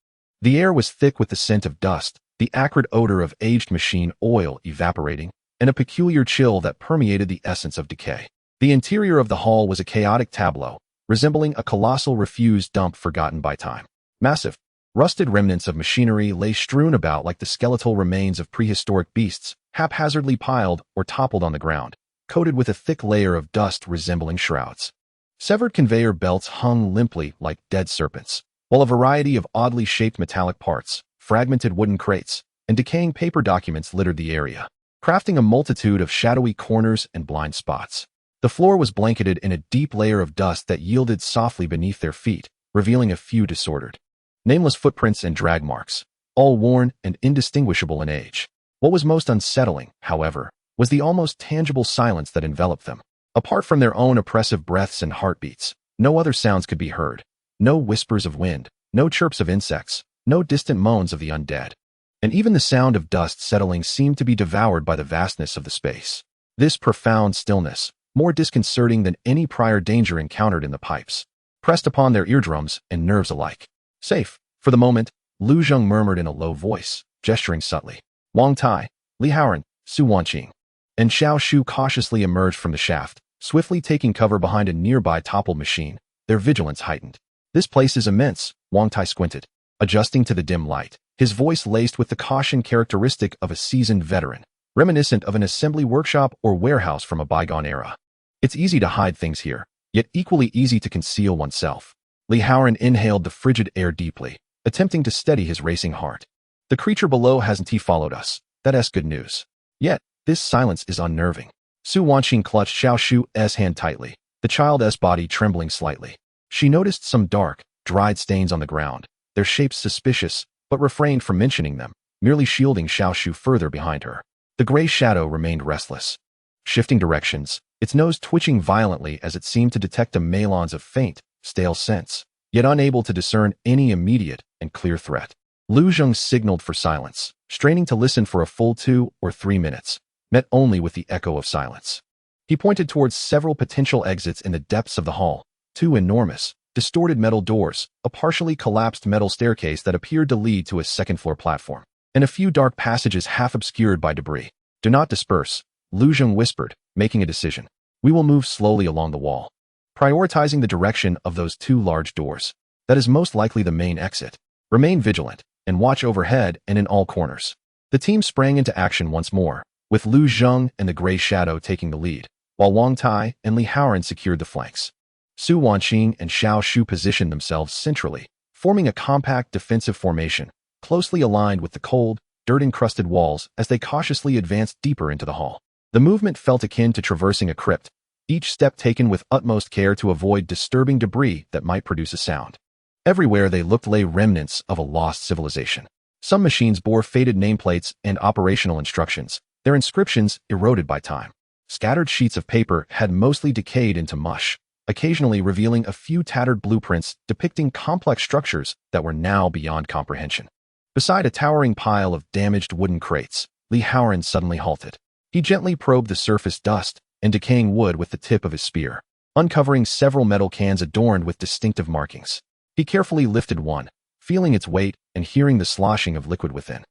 The air was thick with the scent of dust, the acrid odor of aged machine oil evaporating, and a peculiar chill that permeated the essence of decay. The interior of the hall was a chaotic tableau, resembling a colossal refuse dump forgotten by time. Massive, rusted remnants of machinery lay strewn about like the skeletal remains of prehistoric beasts, haphazardly piled or toppled on the ground, coated with a thick layer of dust resembling shrouds. Severed conveyor belts hung limply like dead serpents, while a variety of oddly shaped metallic parts, fragmented wooden crates, and decaying paper documents littered the area, crafting a multitude of shadowy corners and blind spots. The floor was blanketed in a deep layer of dust that yielded softly beneath their feet, revealing a few disordered, nameless footprints and drag marks, all worn and indistinguishable in age. What was most unsettling, however, was the almost tangible silence that enveloped them. Apart from their own oppressive breaths and heartbeats, no other sounds could be heard. No whispers of wind, no chirps of insects, no distant moans of the undead. And even the sound of dust settling seemed to be devoured by the vastness of the space. This profound stillness, more disconcerting than any prior danger encountered in the pipes, pressed upon their eardrums and nerves alike. Safe, for the moment, Lu Zheng murmured in a low voice, gesturing subtly. Wang Tai, Li Haoran, Su Wanqing, and Xiao Shu cautiously emerged from the shaft, swiftly taking cover behind a nearby toppled machine, their vigilance heightened. This place is immense, Wang Tai squinted, adjusting to the dim light, his voice laced with the caution characteristic of a seasoned veteran, reminiscent of an assembly workshop or warehouse from a bygone era. It's easy to hide things here, yet equally easy to conceal oneself. Li Haoran inhaled the frigid air deeply, attempting to steady his racing heart. The creature below hasn't followed us. That's good news. Yet, this silence is unnerving. Su Wanqing clutched Xiao Shu's hand tightly, the child's body trembling slightly. She noticed some dark, dried stains on the ground, their shapes suspicious, but refrained from mentioning them, merely shielding Xiao Shu further behind her. The gray shadow remained restless, shifting directions, its nose twitching violently as it seemed to detect a melange of faint, stale scents, yet unable to discern any immediate and clear threat. Lu Zheng signaled for silence, straining to listen for a full 2 or 3 minutes, met only with the echo of silence. He pointed towards several potential exits in the depths of the hall, 2 enormous, distorted metal doors, a partially collapsed metal staircase that appeared to lead to a second-floor platform, and a few dark passages half obscured by debris. Do not disperse, Lu Zheng whispered, making a decision. We will move slowly along the wall, prioritizing the direction of those 2 large doors. That is most likely the main exit. Remain vigilant, and watch overhead and in all corners. The team sprang into action once more, with Lu Zheng and the gray shadow taking the lead, while Wang Tai and Li Haoran secured the flanks. Su Wanqing and Xiao Shu positioned themselves centrally, forming a compact defensive formation, closely aligned with the cold, dirt-encrusted walls as they cautiously advanced deeper into the hall. The movement felt akin to traversing a crypt, each step taken with utmost care to avoid disturbing debris that might produce a sound. Everywhere they looked lay remnants of a lost civilization. Some machines bore faded nameplates and operational instructions, their inscriptions eroded by time. Scattered sheets of paper had mostly decayed into mush, occasionally revealing a few tattered blueprints depicting complex structures that were now beyond comprehension. Beside a towering pile of damaged wooden crates, Li Haoran suddenly halted. He gently probed the surface dust and decaying wood with the tip of his spear, uncovering several metal cans adorned with distinctive markings. He carefully lifted one, feeling its weight and hearing the sloshing of liquid within.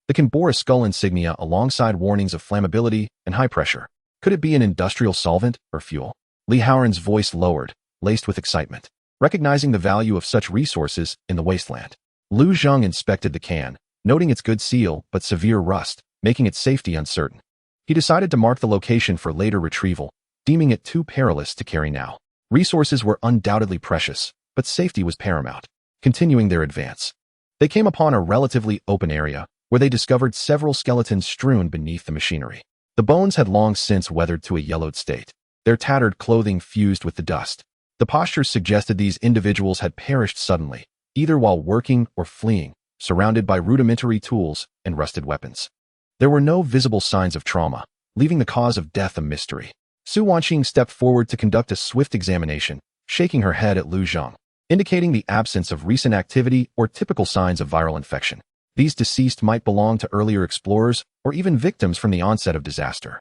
The can bore a skull insignia alongside warnings of flammability and high pressure. Could it be an industrial solvent or fuel? Li Haoran's voice lowered, laced with excitement, recognizing the value of such resources in the Wasteland. Lu Zheng inspected the can, noting its good seal but severe rust, making its safety uncertain. He decided to mark the location for later retrieval, deeming it too perilous to carry now. Resources were undoubtedly precious, but safety was paramount. Continuing their advance, they came upon a relatively open area, where they discovered several skeletons strewn beneath the machinery. The bones had long since weathered to a yellowed state, their tattered clothing fused with the dust. The postures suggested these individuals had perished suddenly, either while working or fleeing, surrounded by rudimentary tools and rusted weapons. There were no visible signs of trauma, leaving the cause of death a mystery. Su Wanqing stepped forward to conduct a swift examination, shaking her head at Lu Zhang, indicating the absence of recent activity or typical signs of viral infection. These deceased might belong to earlier explorers or even victims from the onset of disaster.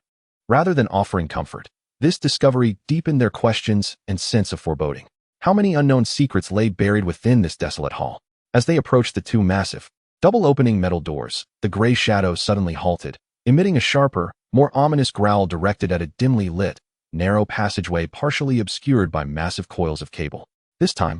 Rather than offering comfort, this discovery deepened their questions and sense of foreboding. How many unknown secrets lay buried within this desolate hall? As they approached the two massive, double-opening metal doors, the gray shadow suddenly halted, emitting a sharper, more ominous growl directed at a dimly lit, narrow passageway partially obscured by massive coils of cable. This time,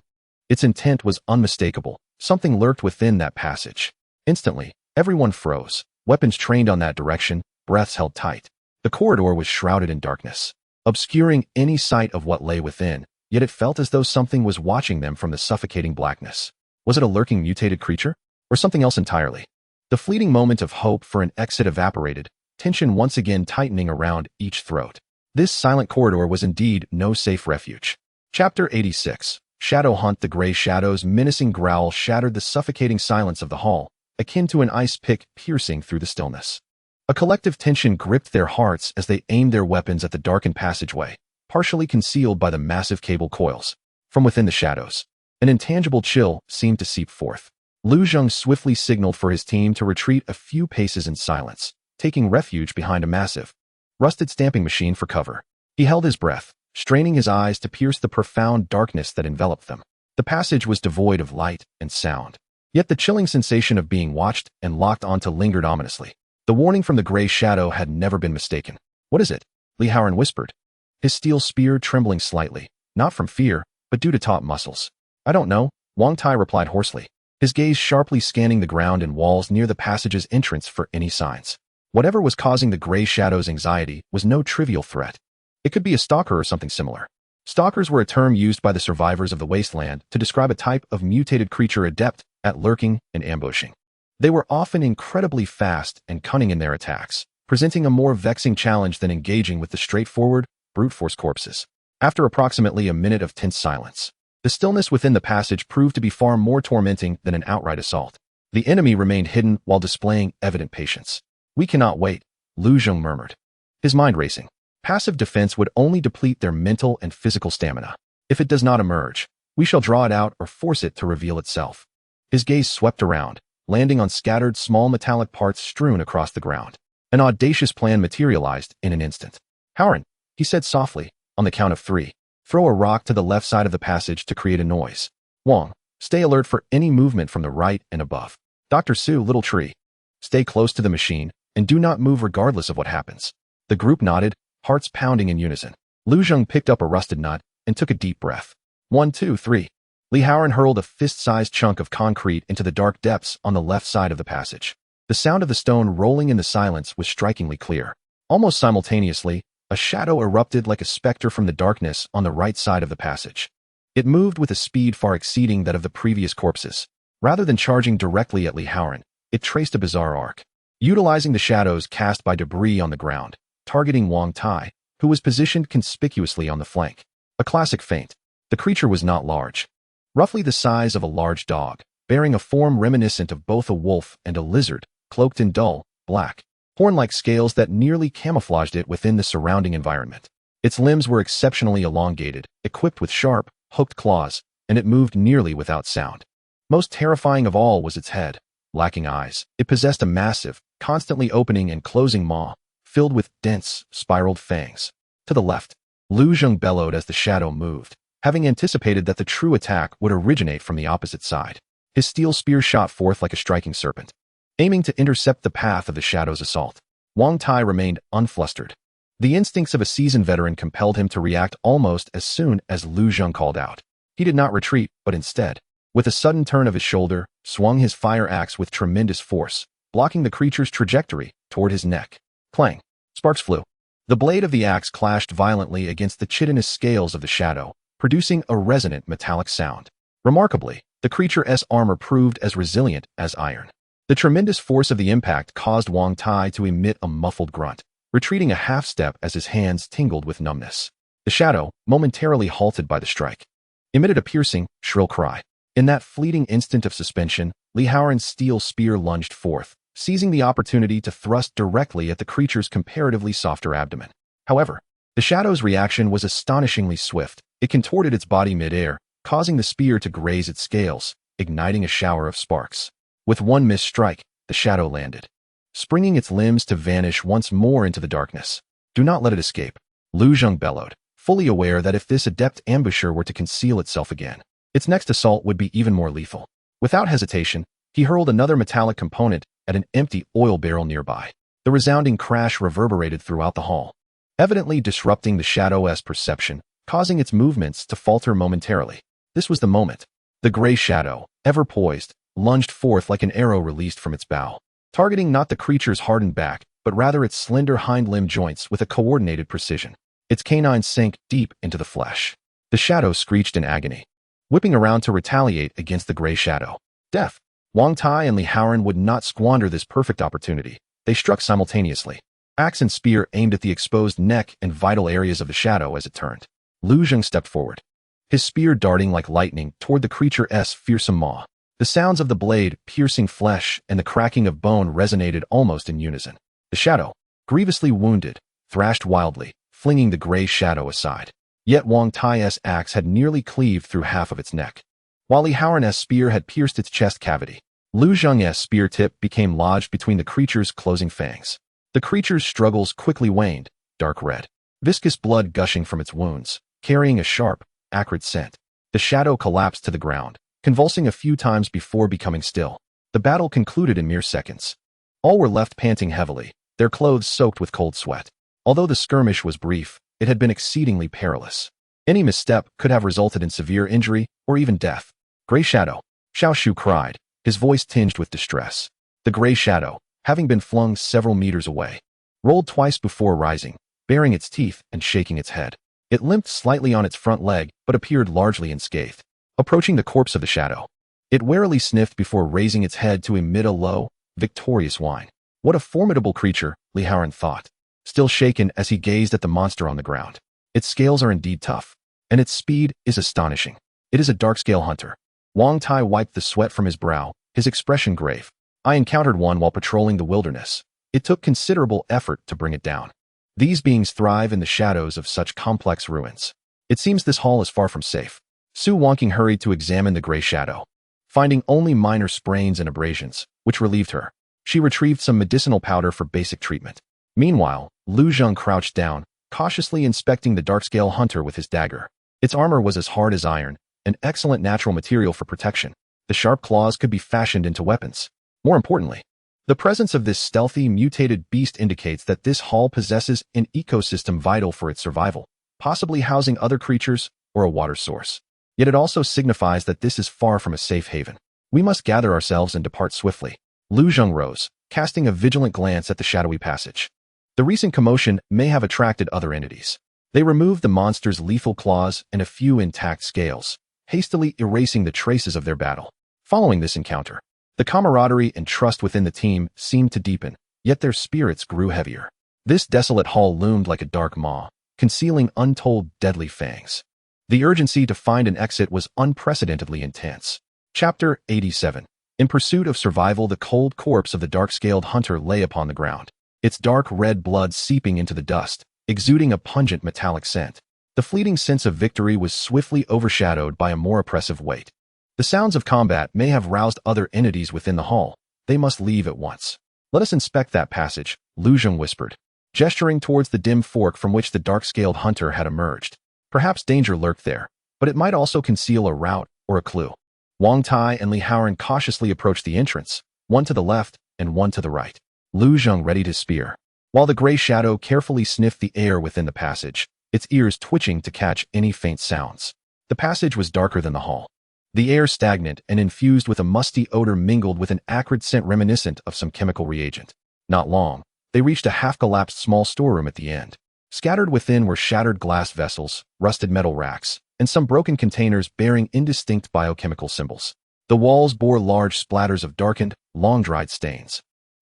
its intent was unmistakable. Something lurked within that passage. Instantly, everyone froze, weapons trained on that direction, breaths held tight. The corridor was shrouded in darkness, obscuring any sight of what lay within, yet it felt as though something was watching them from the suffocating blackness. Was it a lurking mutated creature? Or something else entirely? The fleeting moment of hope for an exit evaporated, tension once again tightening around each throat. This silent corridor was indeed no safe refuge. Chapter 86. Shadow Hunt. The gray shadow's menacing growl shattered the suffocating silence of the hall, akin to an ice pick piercing through the stillness. A collective tension gripped their hearts as they aimed their weapons at the darkened passageway, partially concealed by the massive cable coils. From within the shadows, an intangible chill seemed to seep forth. Lu Zhang swiftly signaled for his team to retreat a few paces in silence, taking refuge behind a massive, rusted stamping machine for cover. He held his breath, straining his eyes to pierce the profound darkness that enveloped them. The passage was devoid of light and sound, yet the chilling sensation of being watched and locked onto lingered ominously. The warning from the gray shadow had never been mistaken. "What is it?" Li Haoran whispered, his steel spear trembling slightly, not from fear, but due to taut muscles. "I don't know," Wang Tai replied hoarsely, his gaze sharply scanning the ground and walls near the passage's entrance for any signs. Whatever was causing the gray shadow's anxiety was no trivial threat. It could be a stalker or something similar. Stalkers were a term used by the survivors of the Wasteland to describe a type of mutated creature adept at lurking and ambushing. They were often incredibly fast and cunning in their attacks, presenting a more vexing challenge than engaging with the straightforward, brute force corpses. After approximately a minute of tense silence, the stillness within the passage proved to be far more tormenting than an outright assault. The enemy remained hidden while displaying evident patience. "We cannot wait," Lu Zhang murmured, his mind racing. Passive defense would only deplete their mental and physical stamina. If it does not emerge, we shall draw it out or force it to reveal itself. His gaze swept around, landing on scattered small metallic parts strewn across the ground. An audacious plan materialized in an instant. "Haoran," he said softly, on the count of 3. "Throw a rock to the left side of the passage to create a noise. Wang, stay alert for any movement from the right and above. Dr. Su, Little Tree, stay close to the machine and do not move regardless of what happens." The group nodded, hearts pounding in unison. Lu Zhang picked up a rusted nut and took a deep breath. 1, 2, 3. Li Haoran hurled a fist-sized chunk of concrete into the dark depths on the left side of the passage. The sound of the stone rolling in the silence was strikingly clear. Almost simultaneously, a shadow erupted like a specter from the darkness on the right side of the passage. It moved with a speed far exceeding that of the previous corpses. Rather than charging directly at Li Haoran, it traced a bizarre arc, utilizing the shadows cast by debris on the ground, targeting Wang Tai, who was positioned conspicuously on the flank. A classic feint. The creature was not large, roughly the size of a large dog, bearing a form reminiscent of both a wolf and a lizard, cloaked in dull, black, horn-like scales that nearly camouflaged it within the surrounding environment. Its limbs were exceptionally elongated, equipped with sharp, hooked claws, and it moved nearly without sound. Most terrifying of all was its head. Lacking eyes, it possessed a massive, constantly opening and closing maw, filled with dense, spiraled fangs. To the left, Lu Zhang bellowed as the shadow moved, having anticipated that the true attack would originate from the opposite side. His steel spear shot forth like a striking serpent, aiming to intercept the path of the shadow's assault. Wang Tai remained unflustered. The instincts of a seasoned veteran compelled him to react almost as soon as Lu Zhang called out. He did not retreat, but instead, with a sudden turn of his shoulder, swung his fire axe with tremendous force, blocking the creature's trajectory toward his neck. Clang! Sparks flew. The blade of the axe clashed violently against the chitinous scales of the shadow, producing a resonant metallic sound. Remarkably, the creature's armor proved as resilient as iron. The tremendous force of the impact caused Wang Tai to emit a muffled grunt, retreating a half-step as his hands tingled with numbness. The shadow, momentarily halted by the strike, emitted a piercing, shrill cry. In that fleeting instant of suspension, Li Haoran's steel spear lunged forth, seizing the opportunity to thrust directly at the creature's comparatively softer abdomen. However, the shadow's reaction was astonishingly swift. It contorted its body mid-air, causing the spear to graze its scales, igniting a shower of sparks. With one missed strike, the shadow landed, springing its limbs to vanish once more into the darkness. "Do not let it escape," Lu Zheng bellowed, fully aware that if this adept ambusher were to conceal itself again, its next assault would be even more lethal. Without hesitation, he hurled another metallic component at an empty oil barrel nearby. The resounding crash reverberated throughout the hall, evidently disrupting the shadow's perception, causing its movements to falter momentarily. This was the moment. The gray shadow, ever poised, lunged forth like an arrow released from its bow, targeting not the creature's hardened back, but rather its slender hind limb joints with a coordinated precision. Its canines sank deep into the flesh. The shadow screeched in agony, whipping around to retaliate against the gray shadow. Death. Wang Tai and Li Haoran would not squander this perfect opportunity. They struck simultaneously, axe and spear aimed at the exposed neck and vital areas of the shadow as it turned. Lu Zheng stepped forward, his spear darting like lightning toward the creature's fearsome maw. The sounds of the blade piercing flesh and the cracking of bone resonated almost in unison. The shadow, grievously wounded, thrashed wildly, flinging the gray shadow aside. Yet Wang Tai's axe had nearly cleaved through half of its neck, while Li Haoran's spear had pierced its chest cavity. Lu Zheng's spear tip became lodged between the creature's closing fangs. The creature's struggles quickly waned, dark red, viscous blood gushing from its wounds, carrying a sharp, acrid scent. The shadow collapsed to the ground, convulsing a few times before becoming still. The battle concluded in mere seconds. All were left panting heavily, their clothes soaked with cold sweat. Although the skirmish was brief, it had been exceedingly perilous. Any misstep could have resulted in severe injury or even death. "Gray Shadow," Xiao Shu cried, his voice tinged with distress. The gray shadow, having been flung several meters away, rolled twice before rising, baring its teeth and shaking its head. It limped slightly on its front leg, but appeared largely unscathed. Approaching the corpse of the shadow, it warily sniffed before raising its head to emit a low, victorious whine. What a formidable creature, Li Haoran thought, still shaken as he gazed at the monster on the ground. Its scales are indeed tough, and its speed is astonishing. It is a dark-scale hunter. Wang Tai wiped the sweat from his brow, his expression grave. "I encountered one while patrolling the wilderness. It took considerable effort to bring it down. These beings thrive in the shadows of such complex ruins. It seems this hall is far from safe." Su Wonking hurried to examine the gray shadow, finding only minor sprains and abrasions, which relieved her. She retrieved some medicinal powder for basic treatment. Meanwhile, Lu Zheng crouched down, cautiously inspecting the dark-scale hunter with his dagger. Its armor was as hard as iron, an excellent natural material for protection. The sharp claws could be fashioned into weapons. More importantly, the presence of this stealthy, mutated beast indicates that this hall possesses an ecosystem vital for its survival, possibly housing other creatures or a water source. Yet it also signifies that this is far from a safe haven. We must gather ourselves and depart swiftly. Lu Zheng rose, casting a vigilant glance at the shadowy passage. The recent commotion may have attracted other entities. They removed the monster's lethal claws and a few intact scales, hastily erasing the traces of their battle. Following this encounter, the camaraderie and trust within the team seemed to deepen, yet their spirits grew heavier. This desolate hall loomed like a dark maw, concealing untold deadly fangs. The urgency to find an exit was unprecedentedly intense. Chapter 87. In pursuit of survival, the cold corpse of the dark-scaled hunter lay upon the ground, its dark red blood seeping into the dust, exuding a pungent metallic scent. The fleeting sense of victory was swiftly overshadowed by a more oppressive weight. The sounds of combat may have roused other entities within the hall. They must leave at once. "Let us inspect that passage," Lu Zheng whispered, gesturing towards the dim fork from which the dark-scaled hunter had emerged. Perhaps danger lurked there, but it might also conceal a route or a clue. Wang Tai and Li Haoran cautiously approached the entrance, one to the left and one to the right. Lu Zheng readied his spear, while the gray shadow carefully sniffed the air within the passage, its ears twitching to catch any faint sounds. The passage was darker than the hall, the air stagnant and infused with a musty odor mingled with an acrid scent reminiscent of some chemical reagent. Not long, they reached a half-collapsed small storeroom at the end. Scattered within were shattered glass vessels, rusted metal racks, and some broken containers bearing indistinct biochemical symbols. The walls bore large splatters of darkened, long-dried stains,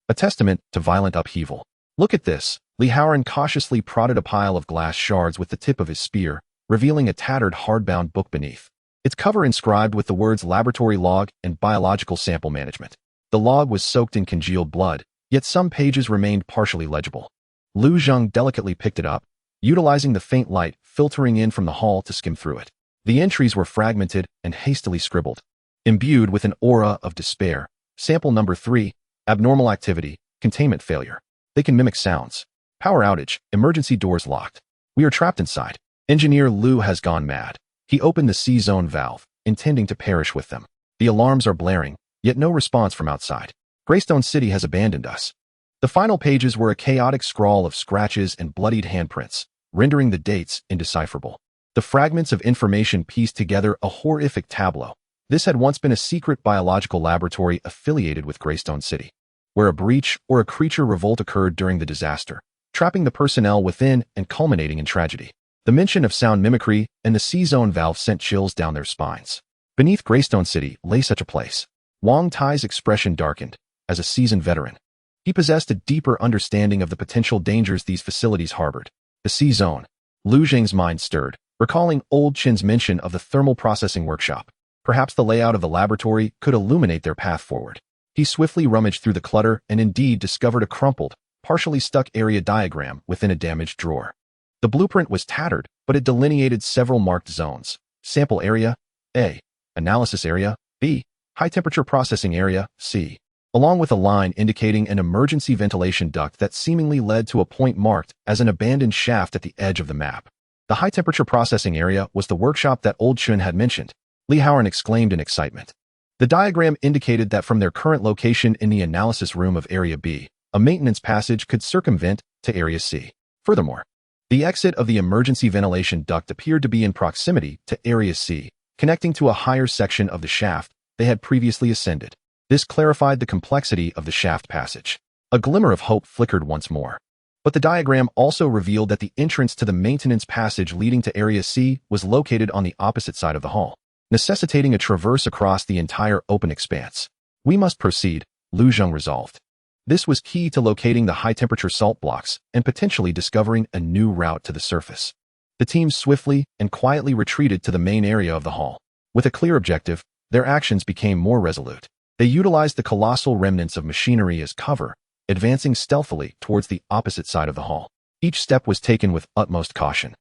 a testament to violent upheaval. "Look at this." Li Haoran cautiously prodded a pile of glass shards with the tip of his spear, revealing a tattered hardbound book beneath, its cover inscribed with the words laboratory log and biological sample management. The log was soaked in congealed blood, yet some pages remained partially legible. Lu Zheng delicately picked it up, utilizing the faint light filtering in from the hall to skim through it. The entries were fragmented and hastily scribbled. Imbued with an aura of despair. Sample number 3, abnormal activity, containment failure. They can mimic sounds. Power outage, emergency doors locked. We are trapped inside. Engineer Lu has gone mad. He opened the C-zone valve, intending to perish with them. The alarms are blaring, yet no response from outside. Greystone City has abandoned us. The final pages were a chaotic scrawl of scratches and bloodied handprints, rendering the dates indecipherable. The fragments of information pieced together a horrific tableau. This had once been a secret biological laboratory affiliated with Greystone City, where a breach or a creature revolt occurred during the disaster, trapping the personnel within and culminating in tragedy. The mention of sound mimicry and the C-zone valve sent chills down their spines. Beneath Greystone City lay such a place. Wang Tai's expression darkened. As a seasoned veteran, he possessed a deeper understanding of the potential dangers these facilities harbored. The C-zone. Lu Zheng's mind stirred, recalling Old Chin's mention of the thermal processing workshop. Perhaps the layout of the laboratory could illuminate their path forward. He swiftly rummaged through the clutter and indeed discovered a crumpled, partially stuck area diagram within a damaged drawer. The blueprint was tattered, but it delineated several marked zones. Sample area, A. Analysis area, B. High-temperature processing area, C. Along with a line indicating an emergency ventilation duct that seemingly led to a point marked as an abandoned shaft at the edge of the map. The high-temperature processing area was the workshop that Old Chun had mentioned. Li Haoran exclaimed in excitement. The diagram indicated that from their current location in the analysis room of Area B, a maintenance passage could circumvent to Area C. Furthermore, the exit of the emergency ventilation duct appeared to be in proximity to Area C, connecting to a higher section of the shaft they had previously ascended. This clarified the complexity of the shaft passage. A glimmer of hope flickered once more. But the diagram also revealed that the entrance to the maintenance passage leading to Area C was located on the opposite side of the hall, necessitating a traverse across the entire open expanse. We must proceed, Lu Zheng resolved. This was key to locating the high-temperature salt blocks and potentially discovering a new route to the surface. The team swiftly and quietly retreated to the main area of the hall. With a clear objective, their actions became more resolute. They utilized the colossal remnants of machinery as cover, advancing stealthily towards the opposite side of the hall. Each step was taken with utmost caution,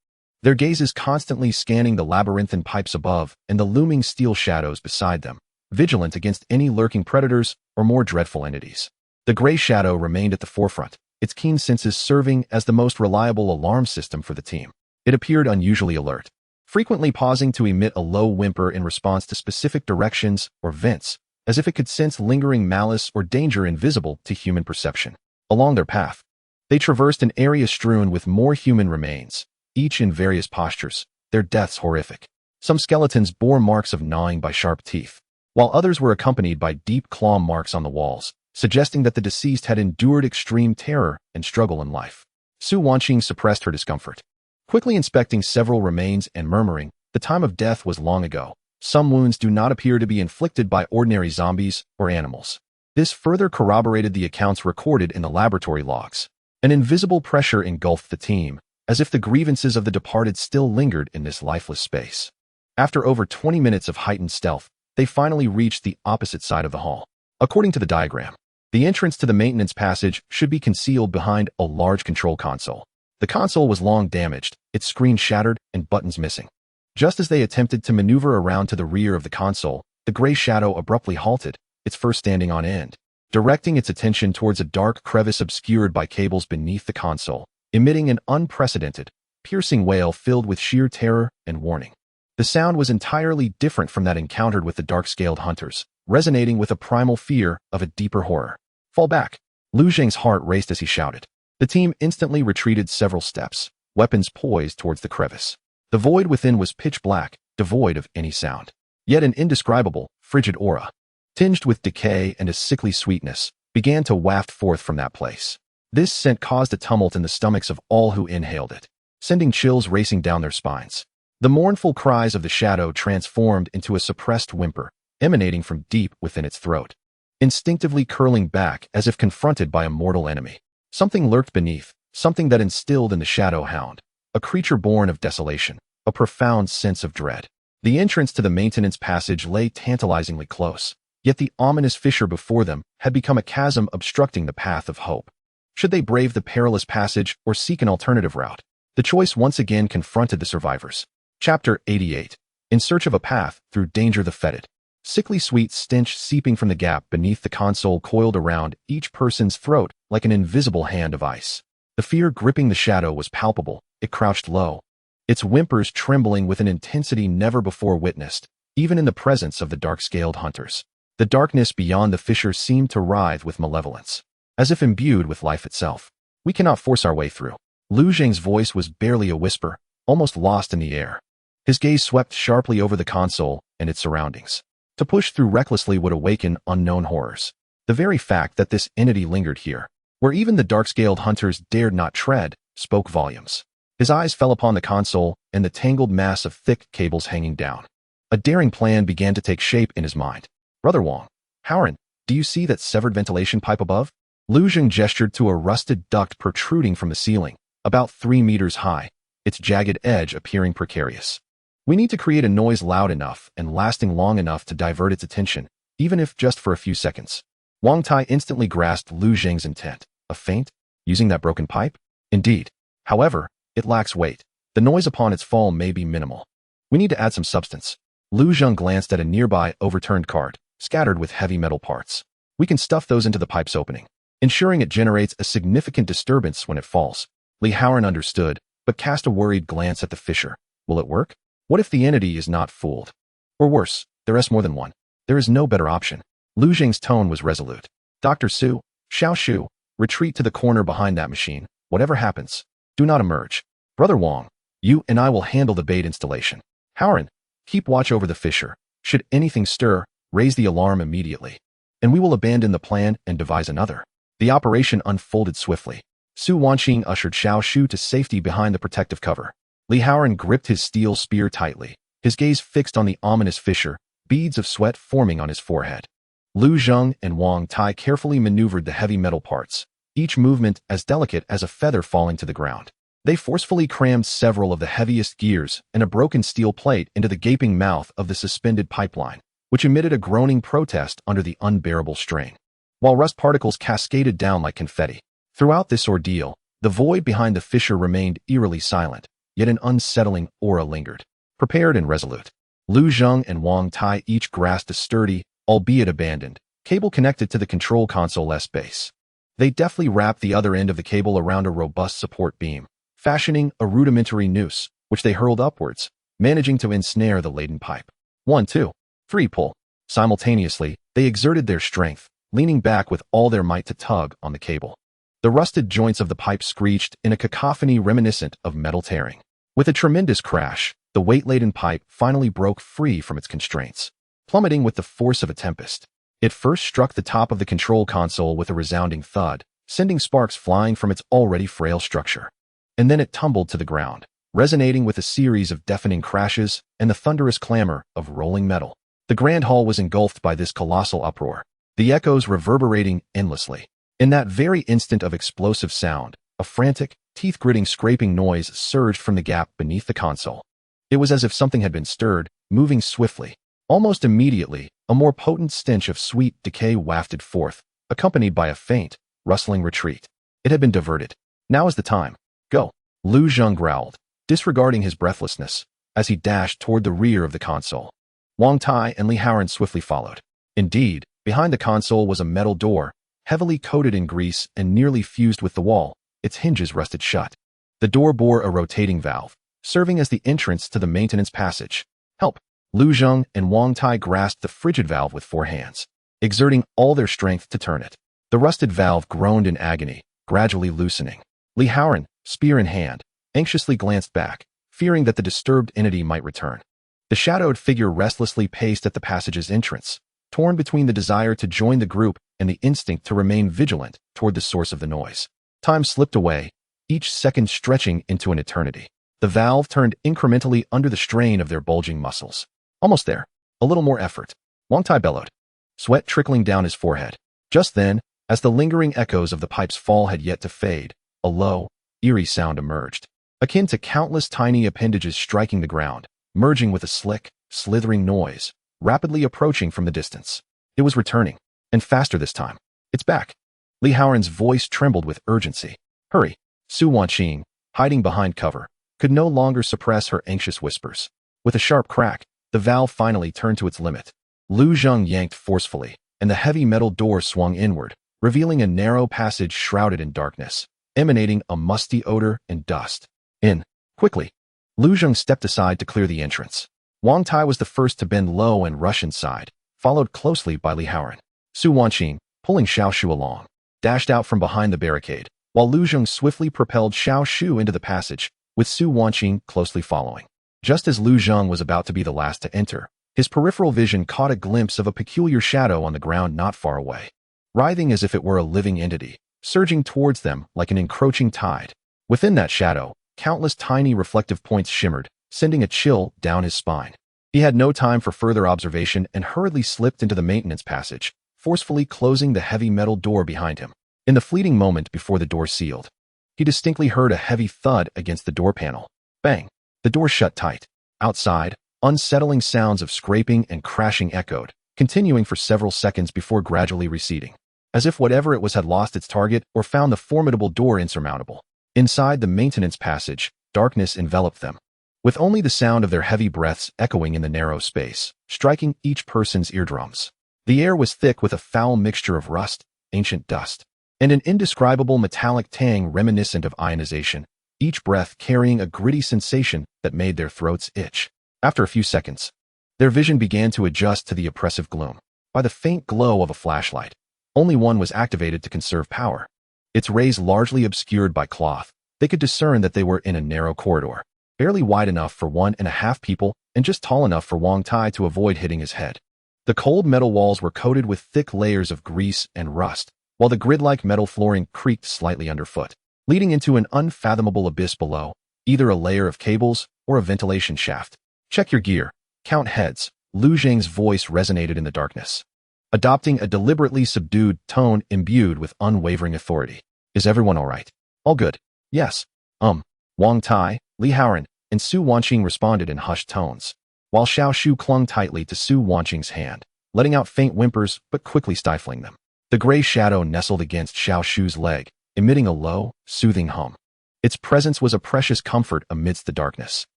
their gazes constantly scanning the labyrinthine pipes above and the looming steel shadows beside them, vigilant against any lurking predators or more dreadful entities. The gray shadow remained at the forefront, its keen senses serving as the most reliable alarm system for the team. It appeared unusually alert, frequently pausing to emit a low whimper in response to specific directions or vents, as if it could sense lingering malice or danger invisible to human perception. Along their path, they traversed an area strewn with more human remains, each in various postures, their deaths horrific. Some skeletons bore marks of gnawing by sharp teeth, while others were accompanied by deep claw marks on the walls, suggesting that the deceased had endured extreme terror and struggle in life. Su Wanqing suppressed her discomfort, quickly inspecting several remains and murmuring, "The time of death was long ago. Some wounds do not appear to be inflicted by ordinary zombies or animals." This further corroborated the accounts recorded in the laboratory logs. An invisible pressure engulfed the team, as if the grievances of the departed still lingered in this lifeless space. After over 20 minutes of heightened stealth, they finally reached the opposite side of the hall. According to the diagram, the entrance to the maintenance passage should be concealed behind a large control console. The console was long damaged, its screen shattered and buttons missing. Just as they attempted to maneuver around to the rear of the console, the gray shadow abruptly halted, its fur standing on end, directing its attention towards a dark crevice obscured by cables beneath the console, emitting an unprecedented, piercing wail filled with sheer terror and warning. The sound was entirely different from that encountered with the dark-scaled hunters, resonating with a primal fear of a deeper horror. "Fall back!" Lu Zheng's heart raced as he shouted. The team instantly retreated several steps, weapons poised towards the crevice. The void within was pitch black, devoid of any sound. Yet an indescribable, frigid aura, tinged with decay and a sickly sweetness, began to waft forth from that place. This scent caused a tumult in the stomachs of all who inhaled it, sending chills racing down their spines. The mournful cries of the shadow transformed into a suppressed whimper, emanating from deep within its throat, instinctively curling back as if confronted by a mortal enemy. Something lurked beneath, something that instilled in the shadow hound, a creature born of desolation, a profound sense of dread. The entrance to the maintenance passage lay tantalizingly close, Yet the ominous fissure before them had become a chasm obstructing the path of hope. Should they brave the perilous passage or seek an alternative route? The choice once again confronted the survivors. Chapter 88. In search of a path through danger the fetid. Sickly sweet stench seeping from the gap beneath the console coiled around each person's throat like an invisible hand of ice. The fear gripping the shadow was palpable. It crouched low, its whimpers trembling with an intensity never before witnessed, even in the presence of the dark-scaled hunters. The darkness beyond the fissure seemed to writhe with malevolence, as if imbued with life itself. We cannot force our way through. Lu Zheng's voice was barely a whisper, almost lost in the air. His gaze swept sharply over the console and its surroundings. To push through recklessly would awaken unknown horrors. The very fact that this entity lingered here, where even the dark-scaled hunters dared not tread, spoke volumes. His eyes fell upon the console and the tangled mass of thick cables hanging down. A daring plan began to take shape in his mind. Brother Wang, Howren, do you see that severed ventilation pipe above? Lu Zheng gestured to a rusted duct protruding from the ceiling, about 3 meters high, its jagged edge appearing precarious. We need to create a noise loud enough and lasting long enough to divert its attention, even if just for a few seconds. Wang Tai instantly grasped Lu Zheng's intent. A feint? Using that broken pipe? Indeed. However, it lacks weight. The noise upon its fall may be minimal. We need to add some substance. Lu Zheng glanced at a nearby overturned cart, scattered with heavy metal parts. We can stuff those into the pipe's opening, ensuring it generates a significant disturbance when it falls. Li Haoran understood, but cast a worried glance at the fissure. Will it work? What if the entity is not fooled? Or worse, there is more than one. There is no better option. Lu Zheng's tone was resolute. Dr. Su, Xiao Shu, retreat to the corner behind that machine. Whatever happens, do not emerge. Brother Wang, you and I will handle the bait installation. Haoran, keep watch over the fissure. Should anything stir, raise the alarm immediately. And we will abandon the plan and devise another. The operation unfolded swiftly. Su Wanqing ushered Xiao Shu to safety behind the protective cover. Li Haoran gripped his steel spear tightly, his gaze fixed on the ominous fissure, beads of sweat forming on his forehead. Lu Zheng and Wang Tai carefully maneuvered the heavy metal parts, each movement as delicate as a feather falling to the ground. They forcefully crammed several of the heaviest gears and a broken steel plate into the gaping mouth of the suspended pipeline, which emitted a groaning protest under the unbearable strain, while rust particles cascaded down like confetti. Throughout this ordeal, the void behind the fissure remained eerily silent, yet an unsettling aura lingered. Prepared and resolute, Lu Zheng and Wang Tai each grasped a sturdy, albeit abandoned, cable connected to the control console's base. They deftly wrapped the other end of the cable around a robust support beam, fashioning a rudimentary noose, which they hurled upwards, managing to ensnare the laden pipe. 1, 2, 3 pull. Simultaneously, they exerted their strength, leaning back with all their might to tug on the cable. The rusted joints of the pipe screeched in a cacophony reminiscent of metal tearing. With a tremendous crash, the weight-laden pipe finally broke free from its constraints, plummeting with the force of a tempest. It first struck the top of the control console with a resounding thud, sending sparks flying from its already frail structure. And then it tumbled to the ground, resonating with a series of deafening crashes and the thunderous clamor of rolling metal. The grand hall was engulfed by this colossal uproar, the echoes reverberating endlessly. In that very instant of explosive sound, a frantic, teeth-gritting scraping noise surged from the gap beneath the console. It was as if something had been stirred, moving swiftly. Almost immediately, a more potent stench of sweet decay wafted forth, accompanied by a faint, rustling retreat. It had been diverted. Now is the time. Go. Lu Zheng growled, disregarding his breathlessness, as he dashed toward the rear of the console. Wang Tai and Li Haoran swiftly followed. Indeed, behind the console was a metal door, heavily coated in grease and nearly fused with the wall, its hinges rusted shut. The door bore a rotating valve, serving as the entrance to the maintenance passage. Help! Lu Zheng and Wang Tai grasped the frigid valve with 4 hands, exerting all their strength to turn it. The rusted valve groaned in agony, gradually loosening. Li Haoran, spear in hand, anxiously glanced back, fearing that the disturbed entity might return. The shadowed figure restlessly paced at the passage's entrance, torn between the desire to join the group and the instinct to remain vigilant toward the source of the noise. Time slipped away, each second stretching into an eternity. The valve turned incrementally under the strain of their bulging muscles. Almost there. A little more effort. Wang Tai bellowed, sweat trickling down his forehead. Just then, as the lingering echoes of the pipe's fall had yet to fade, a low, eerie sound emerged, akin to countless tiny appendages striking the ground, merging with a slick, slithering noise, rapidly approaching from the distance. It was returning, and faster this time. It's back. Li Haoran's voice trembled with urgency. Hurry. Su Wanqing, hiding behind cover, could no longer suppress her anxious whispers. With a sharp crack, the valve finally turned to its limit. Lu Zheng yanked forcefully, and the heavy metal door swung inward, revealing a narrow passage shrouded in darkness, emanating a musty odor and dust. In. Quickly. Lu Zheng stepped aside to clear the entrance. Wang Tai was the first to bend low and rush inside, followed closely by Li Haoran. Su Wanqing, pulling Xiao Shu along, dashed out from behind the barricade, while Lu Zheng swiftly propelled Xiao Shu into the passage, with Su Wanqing closely following. Just as Lu Zheng was about to be the last to enter, his peripheral vision caught a glimpse of a peculiar shadow on the ground not far away, writhing as if it were a living entity, surging towards them like an encroaching tide. Within that shadow, countless tiny reflective points shimmered, sending a chill down his spine. He had no time for further observation and hurriedly slipped into the maintenance passage, forcefully closing the heavy metal door behind him. In the fleeting moment before the door sealed, he distinctly heard a heavy thud against the door panel. Bang! The door shut tight. Outside, unsettling sounds of scraping and crashing echoed, continuing for several seconds before gradually receding, as if whatever it was had lost its target or found the formidable door insurmountable. Inside the maintenance passage, darkness enveloped them, with only the sound of their heavy breaths echoing in the narrow space, striking each person's eardrums. The air was thick with a foul mixture of rust, ancient dust, and an indescribable metallic tang reminiscent of ionization, each breath carrying a gritty sensation that made their throats itch. After a few seconds, their vision began to adjust to the oppressive gloom. By the faint glow of a flashlight, only one was activated to conserve power. Its rays largely obscured by cloth, they could discern that they were in a narrow corridor, barely wide enough for 1.5 people and just tall enough for Wang Tai to avoid hitting his head. The cold metal walls were coated with thick layers of grease and rust, while the grid-like metal flooring creaked slightly underfoot, leading into an unfathomable abyss below, either a layer of cables or a ventilation shaft. Check your gear. Count heads. Lu Zheng's voice resonated in the darkness, adopting a deliberately subdued tone imbued with unwavering authority. Is everyone all right? All good. Yes. Wang Tai, Li Haoran, and Su Wanqing responded in hushed tones, while Xiao Shu clung tightly to Su Wanqing's hand, letting out faint whimpers but quickly stifling them. The gray shadow nestled against Xiao Shu's leg, emitting a low, soothing hum. Its presence was a precious comfort amidst the darkness.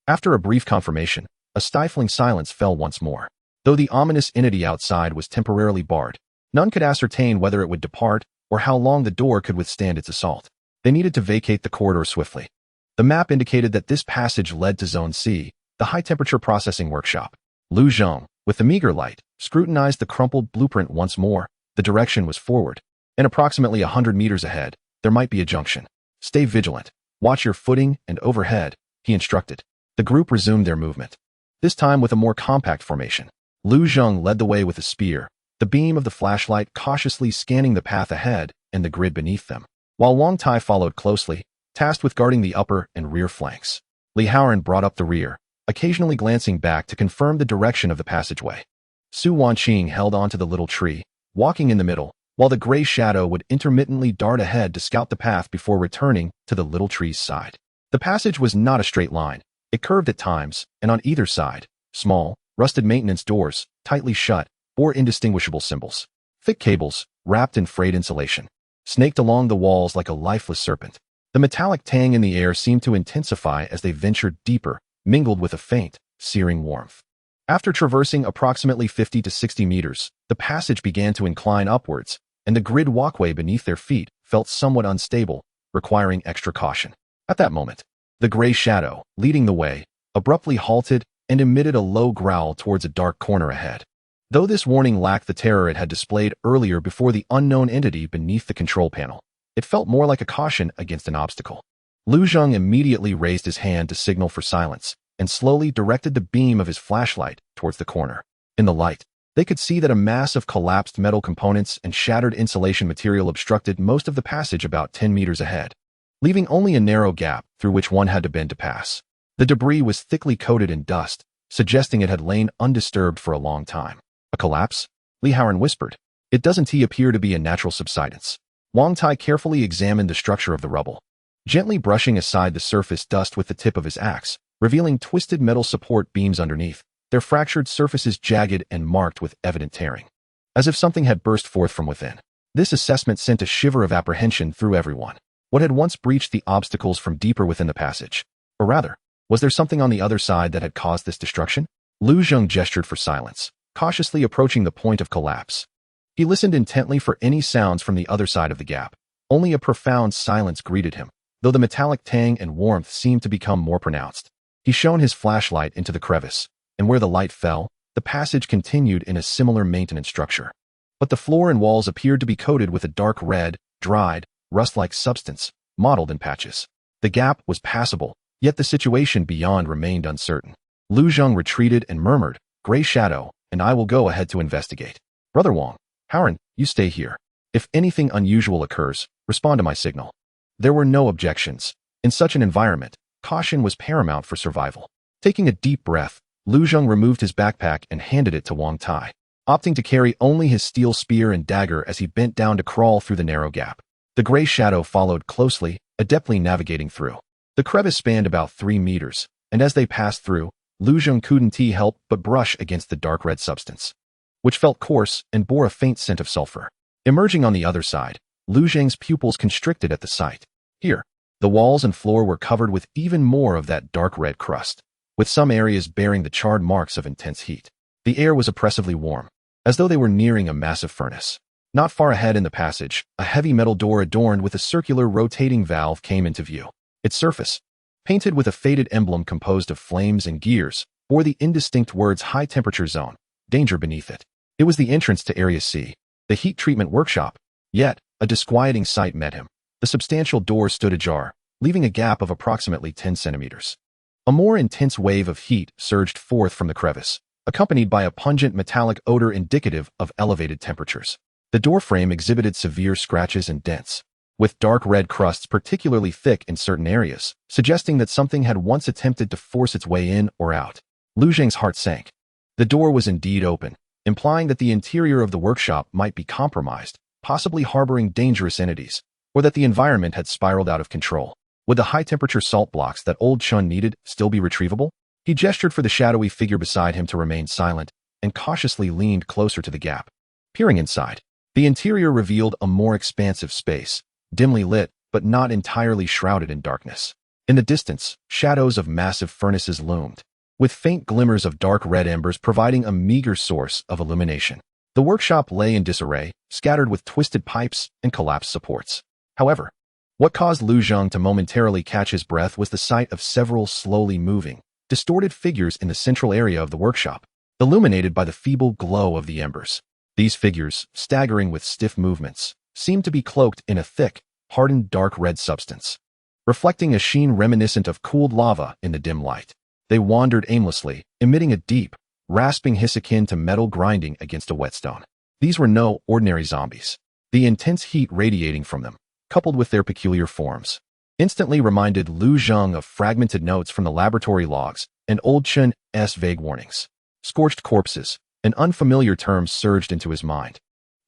After a brief confirmation, a stifling silence fell once more. Though the ominous entity outside was temporarily barred, none could ascertain whether it would depart or how long the door could withstand its assault. They needed to vacate the corridor swiftly. The map indicated that this passage led to Zone C, the high-temperature processing workshop. Lu Zheng, with the meager light, scrutinized the crumpled blueprint once more. The direction was forward, and approximately 100 meters ahead, there might be a junction. Stay vigilant. Watch your footing and overhead, he instructed. The group resumed their movement, this time with a more compact formation. Lu Zheng led the way with a spear, the beam of the flashlight cautiously scanning the path ahead and the grid beneath them, while Wang Tai followed closely, tasked with guarding the upper and rear flanks. Li Haoran brought up the rear, occasionally glancing back to confirm the direction of the passageway. Su Wanqing held onto the little tree, walking in the middle, while the gray shadow would intermittently dart ahead to scout the path before returning to the little tree's side. The passage was not a straight line. It curved at times, and on either side, small, rusted maintenance doors, tightly shut, bore indistinguishable symbols. Thick cables, wrapped in frayed insulation, snaked along the walls like a lifeless serpent. The metallic tang in the air seemed to intensify as they ventured deeper, mingled with a faint, searing warmth. After traversing approximately 50 to 60 meters, the passage began to incline upwards, and the grid walkway beneath their feet felt somewhat unstable, requiring extra caution. At that moment, the gray shadow, leading the way, abruptly halted and emitted a low growl towards a dark corner ahead. Though this warning lacked the terror it had displayed earlier before the unknown entity beneath the control panel, it felt more like a caution against an obstacle. Lu Zheng immediately raised his hand to signal for silence and slowly directed the beam of his flashlight towards the corner. In the light, they could see that a mass of collapsed metal components and shattered insulation material obstructed most of the passage about 10 meters ahead, leaving only a narrow gap through which one had to bend to pass. The debris was thickly coated in dust, suggesting it had lain undisturbed for a long time. A collapse? Li Haoran whispered. It doesn't appear to be a natural subsidence. Wang Tai carefully examined the structure of the rubble, gently brushing aside the surface dust with the tip of his axe, revealing twisted metal support beams underneath, their fractured surfaces jagged and marked with evident tearing. as if something had burst forth from within. This assessment sent a shiver of apprehension through everyone. What had once breached the obstacles from deeper within the passage? Or rather, was there something on the other side that had caused this destruction? Lu Zheng gestured for silence, cautiously approaching the point of collapse. He listened intently for any sounds from the other side of the gap. Only a profound silence greeted him, though the metallic tang and warmth seemed to become more pronounced. He shone his flashlight into the crevice, and where the light fell, the passage continued in a similar maintenance structure. But the floor and walls appeared to be coated with a dark red, dried, rust-like substance, mottled in patches. The gap was passable, yet the situation beyond remained uncertain. Lu Zheng retreated and murmured, "Gray Shadow, and I will go ahead to investigate. Brother Wang, Haoran, you stay here. If anything unusual occurs, respond to my signal." There were no objections. In such an environment, caution was paramount for survival. Taking a deep breath, Lu Zheng removed his backpack and handed it to Wang Tai, opting to carry only his steel spear and dagger as he bent down to crawl through the narrow gap. The gray shadow followed closely, adeptly navigating through. The crevice spanned about 3 meters, and as they passed through, Lu Zheng couldn't help but brush against the dark red substance, which felt coarse and bore a faint scent of sulfur. Emerging on the other side, Lu Zheng's pupils constricted at the sight. Here, the walls and floor were covered with even more of that dark red crust, with some areas bearing the charred marks of intense heat. The air was oppressively warm, as though they were nearing a massive furnace. Not far ahead in the passage, a heavy metal door adorned with a circular rotating valve came into view. Its surface, painted with a faded emblem composed of flames and gears, bore the indistinct words "High Temperature Zone," danger beneath it. It was the entrance to Area C, the heat treatment workshop. Yet, a disquieting sight met him. The substantial door stood ajar, leaving a gap of approximately 10 centimeters. A more intense wave of heat surged forth from the crevice, accompanied by a pungent metallic odor indicative of elevated temperatures. The doorframe exhibited severe scratches and dents, with dark red crusts particularly thick in certain areas, suggesting that something had once attempted to force its way in or out. Lu Zheng's heart sank. The door was indeed open, implying that the interior of the workshop might be compromised, possibly harboring dangerous entities, or that the environment had spiraled out of control. Would the high-temperature salt blocks that Old Chun needed still be retrievable? He gestured for the shadowy figure beside him to remain silent, and cautiously leaned closer to the gap. Peering inside, the interior revealed a more expansive space, dimly lit, but not entirely shrouded in darkness. In the distance, shadows of massive furnaces loomed, with faint glimmers of dark red embers providing a meager source of illumination. The workshop lay in disarray, scattered with twisted pipes and collapsed supports. However, what caused Lu Zheng to momentarily catch his breath was the sight of several slowly moving, distorted figures in the central area of the workshop, illuminated by the feeble glow of the embers. These figures, staggering with stiff movements, seemed to be cloaked in a thick, hardened dark red substance, reflecting a sheen reminiscent of cooled lava in the dim light. They wandered aimlessly, emitting a deep, rasping hiss akin to metal grinding against a whetstone. These were no ordinary zombies. The intense heat radiating from them, coupled with their peculiar forms, instantly reminded Lu Zheng of fragmented notes from the laboratory logs and Old Chun's vague warnings. Scorched corpses, an unfamiliar term surged into his mind.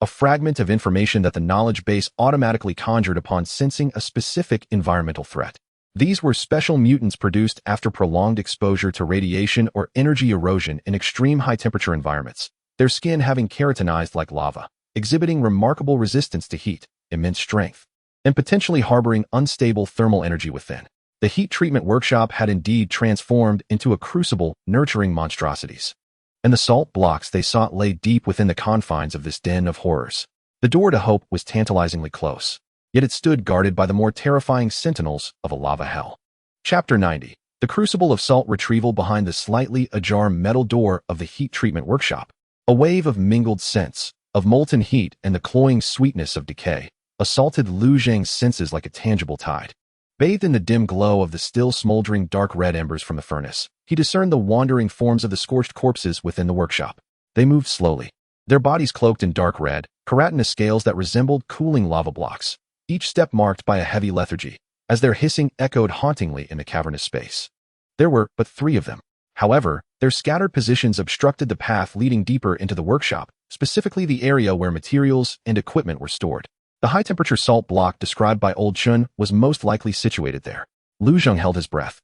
A fragment of information that the knowledge base automatically conjured upon sensing a specific environmental threat. These were special mutants produced after prolonged exposure to radiation or energy erosion in extreme high-temperature environments, their skin having keratinized like lava, exhibiting remarkable resistance to heat, immense strength, and potentially harboring unstable thermal energy within. The heat treatment workshop had indeed transformed into a crucible nurturing monstrosities. And the salt blocks they sought lay deep within the confines of this den of horrors. The door to hope was tantalizingly close, yet it stood guarded by the more terrifying sentinels of a lava hell. Chapter 90. The Crucible of Salt Retrieval. Behind the slightly ajar metal door of the heat treatment workshop, a wave of mingled scents, of molten heat and the cloying sweetness of decay, assaulted Lu Zheng's senses like a tangible tide. Bathed in the dim glow of the still smoldering dark red embers from the furnace, he discerned the wandering forms of the scorched corpses within the workshop. They moved slowly, their bodies cloaked in dark red, keratinous scales that resembled cooling lava blocks, each step marked by a heavy lethargy, as their hissing echoed hauntingly in the cavernous space. There were but 3 of them. However, their scattered positions obstructed the path leading deeper into the workshop, specifically the area where materials and equipment were stored. The high-temperature salt block described by Old Chun was most likely situated there. Lu Zheng held his breath,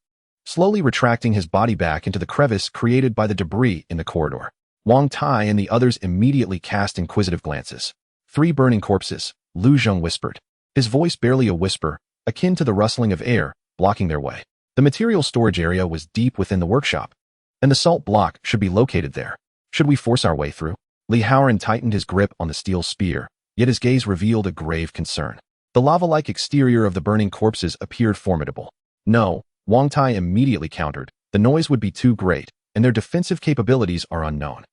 slowly retracting his body back into the crevice created by the debris in the corridor. Wang Tai and the others immediately cast inquisitive glances. 3 burning corpses, Lu Zheng whispered. His voice barely a whisper, akin to the rustling of air, blocking their way. The material storage area was deep within the workshop, and the salt block should be located there. Should we force our way through? Li Haoran tightened his grip on the steel spear, yet his gaze revealed a grave concern. The lava-like exterior of the burning corpses appeared formidable. No, Wang Tai immediately countered. The noise would be too great, and their defensive capabilities are unknown.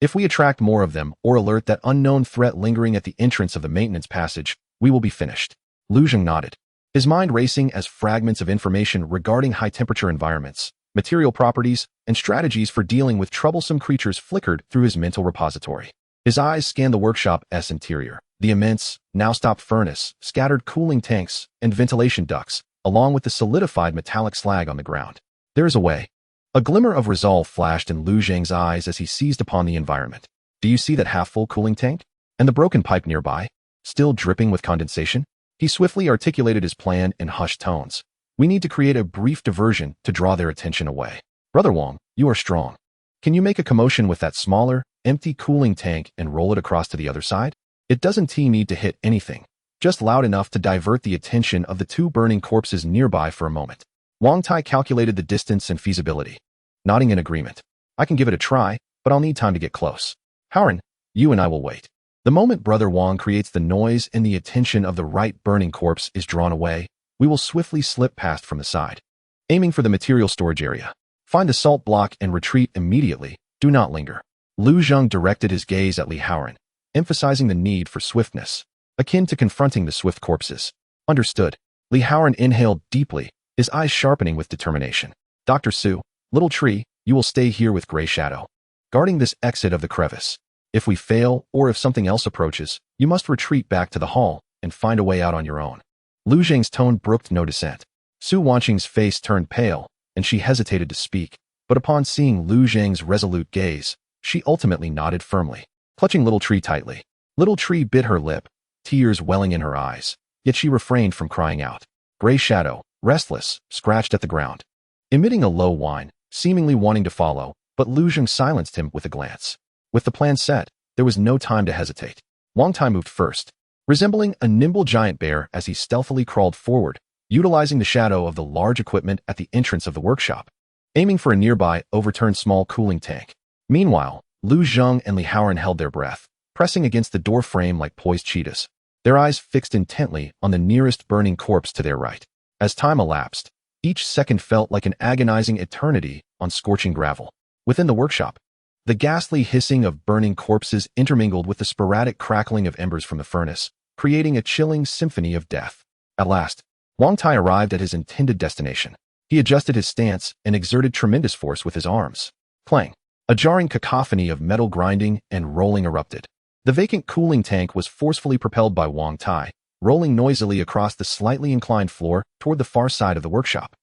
If we attract more of them or alert that unknown threat lingering at the entrance of the maintenance passage, we will be finished. Lu Zheng nodded, his mind racing as fragments of information regarding high-temperature environments, material properties, and strategies for dealing with troublesome creatures flickered through his mental repository. His eyes scanned the workshop's interior. The immense, now-stopped furnace, scattered cooling tanks, and ventilation ducts, along with the solidified metallic slag on the ground. There is a way. A glimmer of resolve flashed in Lu Zheng's eyes as he seized upon the environment. Do you see that half-full cooling tank? And the broken pipe nearby? Still dripping with condensation? He swiftly articulated his plan in hushed tones. We need to create a brief diversion to draw their attention away. Brother Wang, you are strong. Can you make a commotion with that smaller, empty cooling tank and roll it across to the other side? It doesn't need to hit anything, just loud enough to divert the attention of the 2 burning corpses nearby for a moment. Wang Tai calculated the distance and feasibility. Nodding in agreement. I can give it a try, but I'll need time to get close. Haoran, you and I will wait. The moment Brother Wang creates the noise and the attention of the right burning corpse is drawn away, we will swiftly slip past from the side. Aiming for the material storage area. Find the salt block and retreat immediately. Do not linger. Lu Zheng directed his gaze at Li Haoran, emphasizing the need for swiftness, akin to confronting the swift corpses. Understood. Li Haoran inhaled deeply, his eyes sharpening with determination. Dr. Su, Little Tree, you will stay here with Gray Shadow, guarding this exit of the crevice. If we fail, or if something else approaches, you must retreat back to the hall and find a way out on your own. Lu Zheng's tone brooked no dissent. Su Wanqing's face turned pale, and she hesitated to speak, but upon seeing Lu Zheng's resolute gaze, she ultimately nodded firmly, clutching Little Tree tightly. Little Tree bit her lip, tears welling in her eyes, yet she refrained from crying out. Gray Shadow, restless, scratched at the ground, emitting a low whine, seemingly wanting to follow, but Lu Zheng silenced him with a glance. With the plan set, there was no time to hesitate. Wang Tai moved first, resembling a nimble giant bear as he stealthily crawled forward, utilizing the shadow of the large equipment at the entrance of the workshop, aiming for a nearby, overturned small cooling tank. Meanwhile, Lu Zheng and Li Haoran held their breath, pressing against the door frame like poised cheetahs, their eyes fixed intently on the nearest burning corpse to their right. As time elapsed, each second felt like an agonizing eternity on scorching gravel. Within the workshop, the ghastly hissing of burning corpses intermingled with the sporadic crackling of embers from the furnace, creating a chilling symphony of death. At last, Wang Tai arrived at his intended destination. He adjusted his stance and exerted tremendous force with his arms. Clang! A jarring cacophony of metal grinding and rolling erupted. The vacant cooling tank was forcefully propelled by Wang Tai, rolling noisily across the slightly inclined floor toward the far side of the workshop.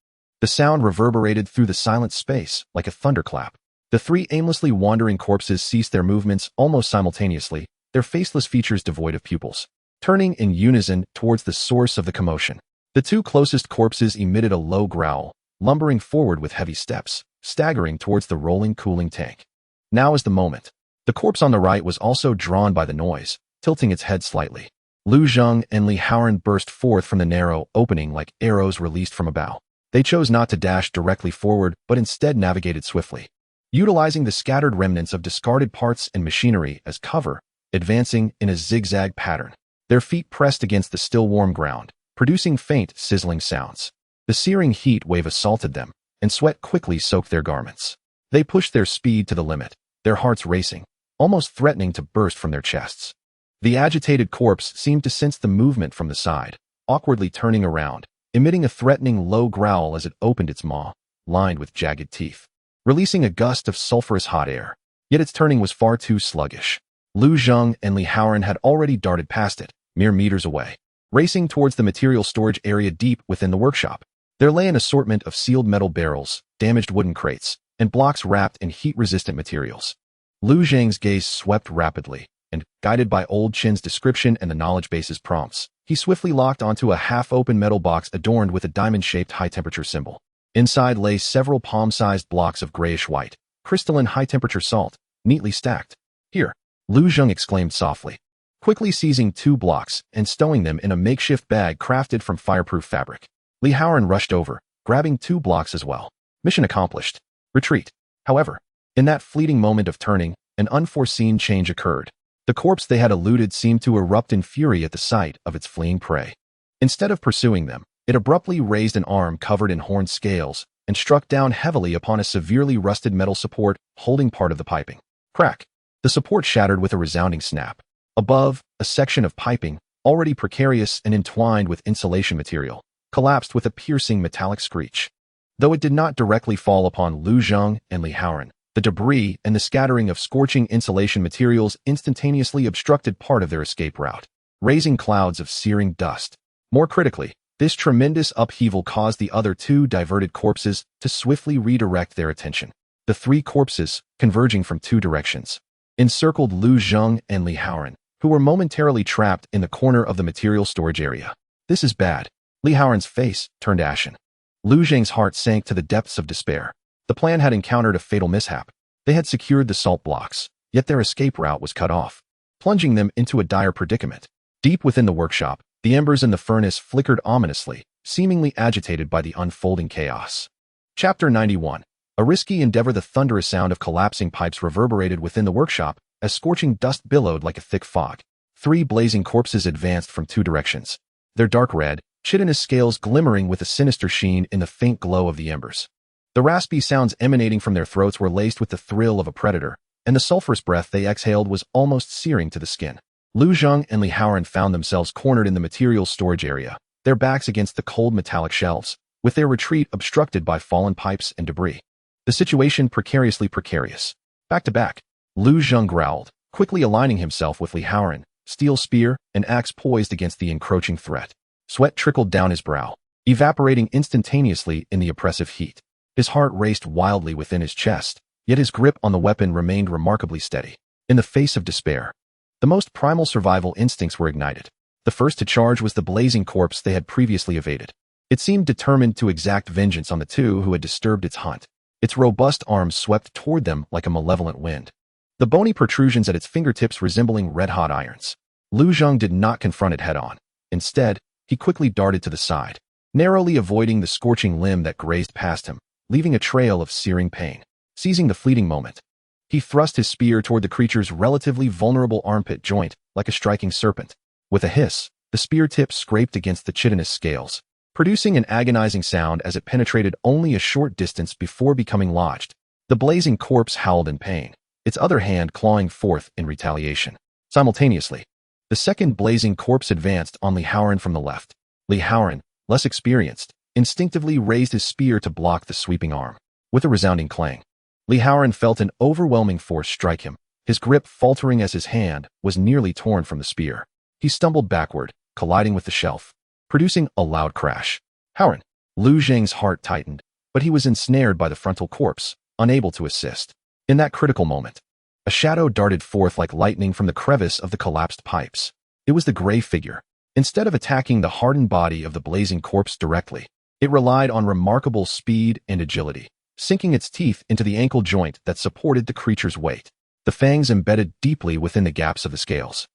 The sound reverberated through the silent space like a thunderclap. The 3 aimlessly wandering corpses ceased their movements almost simultaneously, their faceless features devoid of pupils, turning in unison towards the source of the commotion. The 2 closest corpses emitted a low growl, lumbering forward with heavy steps, staggering towards the rolling cooling tank. Now is the moment. The corpse on the right was also drawn by the noise, tilting its head slightly. Lu Zheng and Li Haoran burst forth from the narrow opening like arrows released from a bow. They chose not to dash directly forward, but instead navigated swiftly, utilizing the scattered remnants of discarded parts and machinery as cover, advancing in a zigzag pattern. Their feet pressed against the still warm ground, producing faint, sizzling sounds. The searing heat wave assaulted them, and sweat quickly soaked their garments. They pushed their speed to the limit, their hearts racing, almost threatening to burst from their chests. The agitated corpse seemed to sense the movement from the side, awkwardly turning around, emitting a threatening low growl as it opened its maw, lined with jagged teeth, releasing a gust of sulphurous hot air. Yet its turning was far too sluggish. Lu Zheng and Li Haoran had already darted past it, mere meters away, racing towards the material storage area deep within the workshop. There lay an assortment of sealed metal barrels, damaged wooden crates, and blocks wrapped in heat-resistant materials. Lu Zheng's gaze swept rapidly, and, guided by Old Chin's description and the knowledge base's prompts, he swiftly locked onto a half-open metal box adorned with a diamond-shaped high-temperature symbol. Inside lay several palm-sized blocks of grayish-white, crystalline high-temperature salt, neatly stacked. "Here," Lu Zheng exclaimed softly, quickly seizing 2 blocks and stowing them in a makeshift bag crafted from fireproof fabric. Li Haoran rushed over, grabbing 2 blocks as well. Mission accomplished. Retreat. However, in that fleeting moment of turning, an unforeseen change occurred. The corpse they had eluded seemed to erupt in fury at the sight of its fleeing prey. Instead of pursuing them, it abruptly raised an arm covered in horned scales and struck down heavily upon a severely rusted metal support holding part of the piping. Crack! The support shattered with a resounding snap. Above, a section of piping, already precarious and entwined with insulation material, collapsed with a piercing metallic screech. Though it did not directly fall upon Lu Zheng and Li Haoran, the debris and the scattering of scorching insulation materials instantaneously obstructed part of their escape route, raising clouds of searing dust. More critically, this tremendous upheaval caused the other 2 diverted corpses to swiftly redirect their attention. The 3 corpses, converging from 2 directions, encircled Lu Zheng and Li Haoran, who were momentarily trapped in the corner of the material storage area. "This is bad." Li Haoran's face turned ashen. Lu Zheng's heart sank to the depths of despair. The plan had encountered a fatal mishap. They had secured the salt blocks, yet their escape route was cut off, plunging them into a dire predicament. Deep within the workshop, the embers in the furnace flickered ominously, seemingly agitated by the unfolding chaos. Chapter 91. A risky endeavor. The thunderous sound of collapsing pipes reverberated within the workshop as scorching dust billowed like a thick fog. 3 blazing corpses advanced from 2 directions, their dark red, chitinous scales glimmering with a sinister sheen in the faint glow of the embers. The raspy sounds emanating from their throats were laced with the thrill of a predator, and the sulphurous breath they exhaled was almost searing to the skin. Lu Zheng and Li Haoran found themselves cornered in the materials storage area, their backs against the cold metallic shelves, with their retreat obstructed by fallen pipes and debris. The situation precariously precarious. Back to back, Lu Zheng growled, quickly aligning himself with Li Haoran, steel spear and axe poised against the encroaching threat. Sweat trickled down his brow, evaporating instantaneously in the oppressive heat. His heart raced wildly within his chest, yet his grip on the weapon remained remarkably steady. In the face of despair, the most primal survival instincts were ignited. The first to charge was the blazing corpse they had previously evaded. It seemed determined to exact vengeance on the 2 who had disturbed its hunt. Its robust arms swept toward them like a malevolent wind, the bony protrusions at its fingertips resembling red-hot irons. Lu Zheng did not confront it head-on. Instead, he quickly darted to the side, narrowly avoiding the scorching limb that grazed past him, leaving a trail of searing pain. Seizing the fleeting moment, he thrust his spear toward the creature's relatively vulnerable armpit joint like a striking serpent. With a hiss, the spear tip scraped against the chitinous scales, producing an agonizing sound as it penetrated only a short distance before becoming lodged. The blazing corpse howled in pain, its other hand clawing forth in retaliation. Simultaneously, the second blazing corpse advanced on Li Haoran from the left. Li Haoran, less experienced, instinctively raised his spear to block the sweeping arm. With a resounding clang, Li Haoran felt an overwhelming force strike him, his grip faltering as his hand was nearly torn from the spear. He stumbled backward, colliding with the shelf, producing a loud crash. Haoran! Lu Zheng's heart tightened, but he was ensnared by the frontal corpse, unable to assist. In that critical moment, a shadow darted forth like lightning from the crevice of the collapsed pipes. It was the gray figure. Instead of attacking the hardened body of the blazing corpse directly, it relied on remarkable speed and agility, sinking its teeth into the ankle joint that supported the creature's weight. The fangs embedded deeply within the gaps of the scales.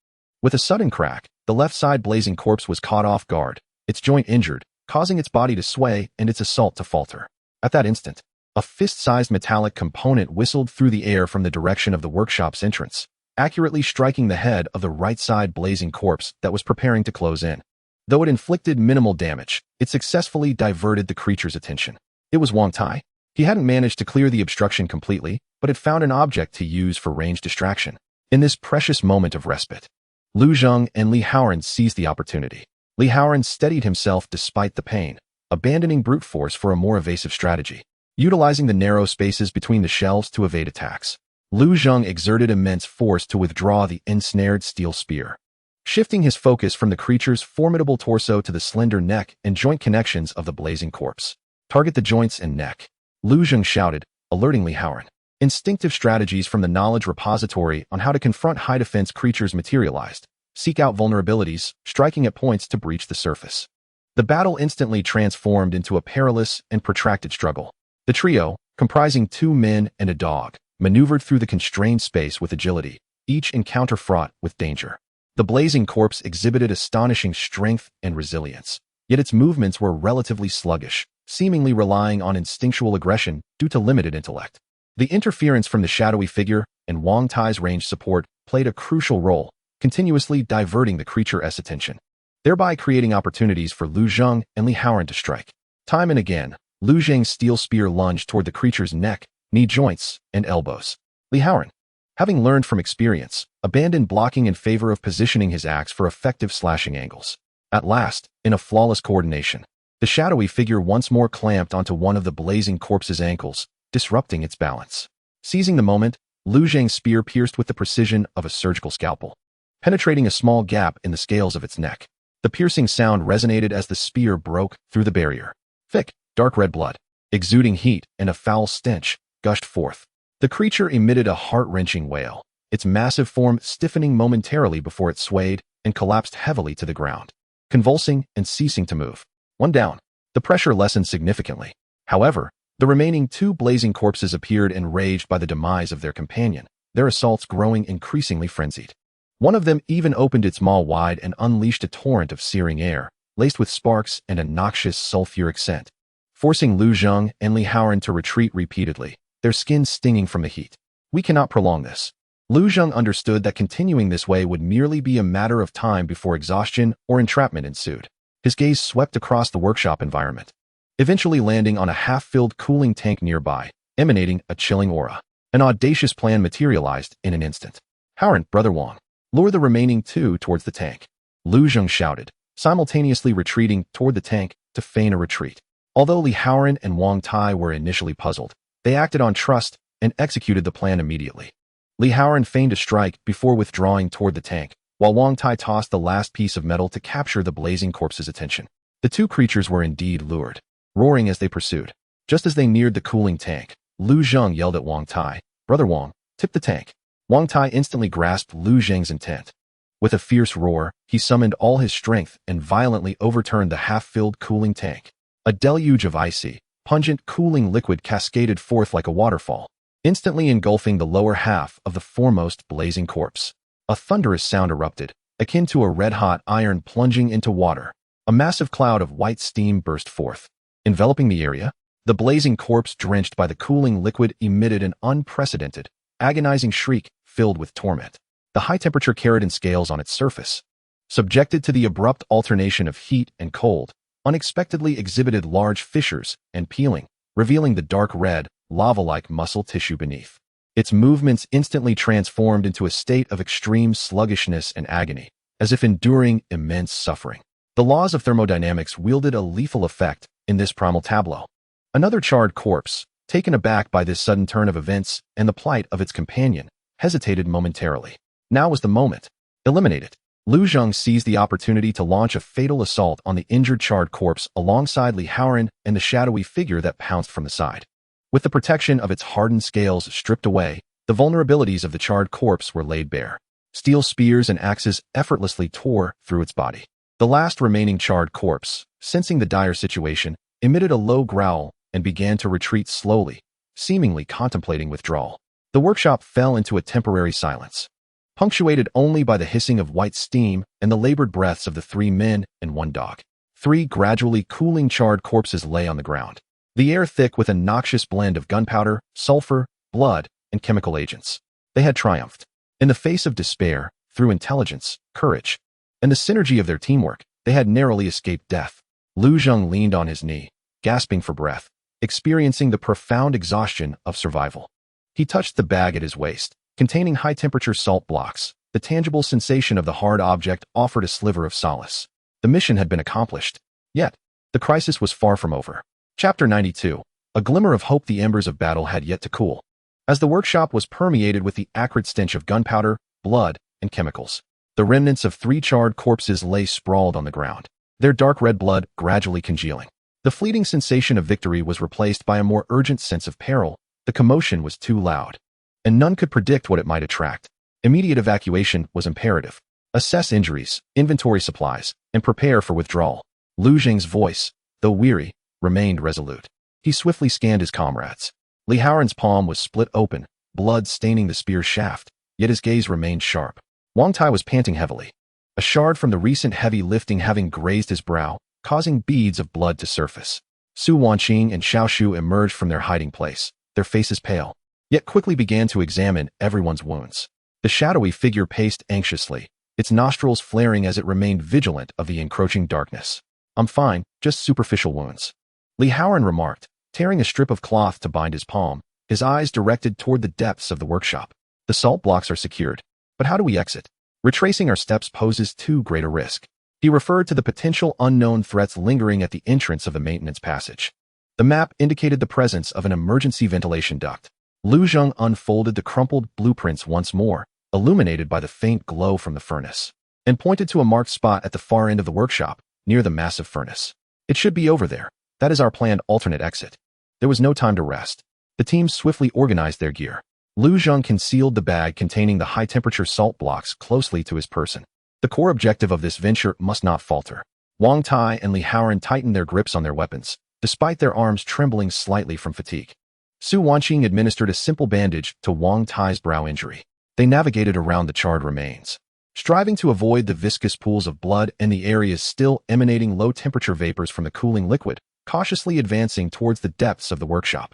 With a sudden crack, the left side blazing corpse was caught off guard, its joint injured, causing its body to sway and its assault to falter. At that instant, a fist-sized metallic component whistled through the air from the direction of the workshop's entrance, accurately striking the head of the right side blazing corpse that was preparing to close in. Though it inflicted minimal damage, it successfully diverted the creature's attention. It was Wang Tai. He hadn't managed to clear the obstruction completely, but had found an object to use for range distraction. In this precious moment of respite, Lu Zheng and Li Haoran seized the opportunity. Li Haoran steadied himself despite the pain, abandoning brute force for a more evasive strategy, utilizing the narrow spaces between the shelves to evade attacks. Lu Zheng exerted immense force to withdraw the ensnared steel spear, shifting his focus from the creature's formidable torso to the slender neck and joint connections of the blazing corpse. Target the joints and neck, Lu Zheng shouted, alerting Li Haoran. Instinctive strategies from the knowledge repository on how to confront high-defense creatures materialized. Seek out vulnerabilities, striking at points to breach the surface. The battle instantly transformed into a perilous and protracted struggle. The trio, comprising 2 men and a dog, maneuvered through the constrained space with agility, each encounter fraught with danger. The blazing corpse exhibited astonishing strength and resilience, yet its movements were relatively sluggish, seemingly relying on instinctual aggression due to limited intellect. The interference from the shadowy figure and Wang Tai's ranged support played a crucial role, continuously diverting the creature's attention, thereby creating opportunities for Lu Zheng and Li Haoran to strike. Time and again, Lu Zheng's steel spear lunged toward the creature's neck, knee joints, and elbows. Li Haoran, having learned from experience, abandoned blocking in favor of positioning his axe for effective slashing angles. At last, in a flawless coordination, the shadowy figure once more clamped onto one of the blazing corpse's ankles, disrupting its balance. Seizing the moment, Lu Zheng's spear pierced with the precision of a surgical scalpel, penetrating a small gap in the scales of its neck. The piercing sound resonated as the spear broke through the barrier. Thick, dark red blood, exuding heat and a foul stench, gushed forth. The creature emitted a heart-wrenching wail, its massive form stiffening momentarily before it swayed and collapsed heavily to the ground, convulsing and ceasing to move. One down. The pressure lessened significantly. However, the remaining two blazing corpses appeared enraged by the demise of their companion, their assaults growing increasingly frenzied. One of them even opened its maw wide and unleashed a torrent of searing air, laced with sparks and a noxious sulfuric scent, forcing Lu Zheng and Li Haoran to retreat repeatedly, their skin stinging from the heat. We cannot prolong this. Lu Zheng understood that continuing this way would merely be a matter of time before exhaustion or entrapment ensued. His gaze swept across the workshop environment, eventually landing on a half-filled cooling tank nearby, emanating a chilling aura. An audacious plan materialized in an instant. Haoran, Brother Wang, lure the remaining two towards the tank. Lu Zheng shouted, simultaneously retreating toward the tank to feign a retreat. Although Li Haoran and Wang Tai were initially puzzled, they acted on trust and executed the plan immediately. Li Haoran feigned a strike before withdrawing toward the tank, while Wang Tai tossed the last piece of metal to capture the blazing corpse's attention. The two creatures were indeed lured, roaring as they pursued. Just as they neared the cooling tank, Lu Zheng yelled at Wang Tai, Brother Wang, tip the tank. Wang Tai instantly grasped Lu Zheng's intent. With a fierce roar, he summoned all his strength and violently overturned the half-filled cooling tank. A deluge of icy, pungent cooling liquid cascaded forth like a waterfall, instantly engulfing the lower half of the foremost blazing corpse. A thunderous sound erupted, akin to a red-hot iron plunging into water. A massive cloud of white steam burst forth, enveloping the area. The blazing corpse, drenched by the cooling liquid, emitted an unprecedented, agonizing shriek filled with torment. The high-temperature keratin scales on its surface, subjected to the abrupt alternation of heat and cold, unexpectedly exhibited large fissures and peeling, revealing the dark red, lava-like muscle tissue beneath. Its movements instantly transformed into a state of extreme sluggishness and agony, as if enduring immense suffering. The laws of thermodynamics wielded a lethal effect in this primal tableau. Another charred corpse, taken aback by this sudden turn of events and the plight of its companion, hesitated momentarily. Now was the moment. Eliminate it. Lu Zheng seized the opportunity to launch a fatal assault on the injured charred corpse alongside Li Haoran and the shadowy figure that pounced from the side. With the protection of its hardened scales stripped away, the vulnerabilities of the charred corpse were laid bare. Steel spears and axes effortlessly tore through its body. The last remaining charred corpse, sensing the dire situation, emitted a low growl and began to retreat slowly, seemingly contemplating withdrawal. The workshop fell into a temporary silence, punctuated only by the hissing of white steam and the labored breaths of the three men and one dog. Three gradually cooling charred corpses lay on the ground, the air thick with a noxious blend of gunpowder, sulfur, blood, and chemical agents. They had triumphed. In the face of despair, through intelligence, courage, and the synergy of their teamwork, they had narrowly escaped death. Lu Zheng leaned on his knee, gasping for breath, experiencing the profound exhaustion of survival. He touched the bag at his waist, containing high-temperature salt blocks. The tangible sensation of the hard object offered a sliver of solace. The mission had been accomplished. Yet, the crisis was far from over. Chapter 92. A glimmer of hope. The embers of battle had yet to cool, as the workshop was permeated with the acrid stench of gunpowder, blood, and chemicals. The remnants of three charred corpses lay sprawled on the ground, their dark red blood gradually congealing. The fleeting sensation of victory was replaced by a more urgent sense of peril. The commotion was too loud, and none could predict what it might attract. Immediate evacuation was imperative. Assess injuries, inventory supplies, and prepare for withdrawal. Lu Zheng's voice, though weary, remained resolute. He swiftly scanned his comrades. Li Haoran's palm was split open, blood staining the spear's shaft, yet his gaze remained sharp. Wang Tai was panting heavily, a shard from the recent heavy lifting having grazed his brow, causing beads of blood to surface. Su Wanqing and Xiao Shu emerged from their hiding place, their faces pale, yet quickly began to examine everyone's wounds. The shadowy figure paced anxiously, its nostrils flaring as it remained vigilant of the encroaching darkness. "I'm fine, just superficial wounds," Li Haoran remarked, tearing a strip of cloth to bind his palm, his eyes directed toward the depths of the workshop. "The salt blocks are secured, but how do we exit? Retracing our steps poses too great a risk." He referred to the potential unknown threats lingering at the entrance of the maintenance passage. The map indicated the presence of an emergency ventilation duct. Lu Zheng unfolded the crumpled blueprints once more, illuminated by the faint glow from the furnace, and pointed to a marked spot at the far end of the workshop, near the massive furnace. "It should be over there. That is our planned alternate exit." There was no time to rest. The team swiftly organized their gear. Lu Zheng concealed the bag containing the high-temperature salt blocks closely to his person. The core objective of this venture must not falter. Wang Tai and Li Haoran tightened their grips on their weapons, despite their arms trembling slightly from fatigue. Su Wanqing administered a simple bandage to Wang Tai's brow injury. They navigated around the charred remains, striving to avoid the viscous pools of blood and the areas still emanating low-temperature vapors from the cooling liquid, cautiously advancing towards the depths of the workshop.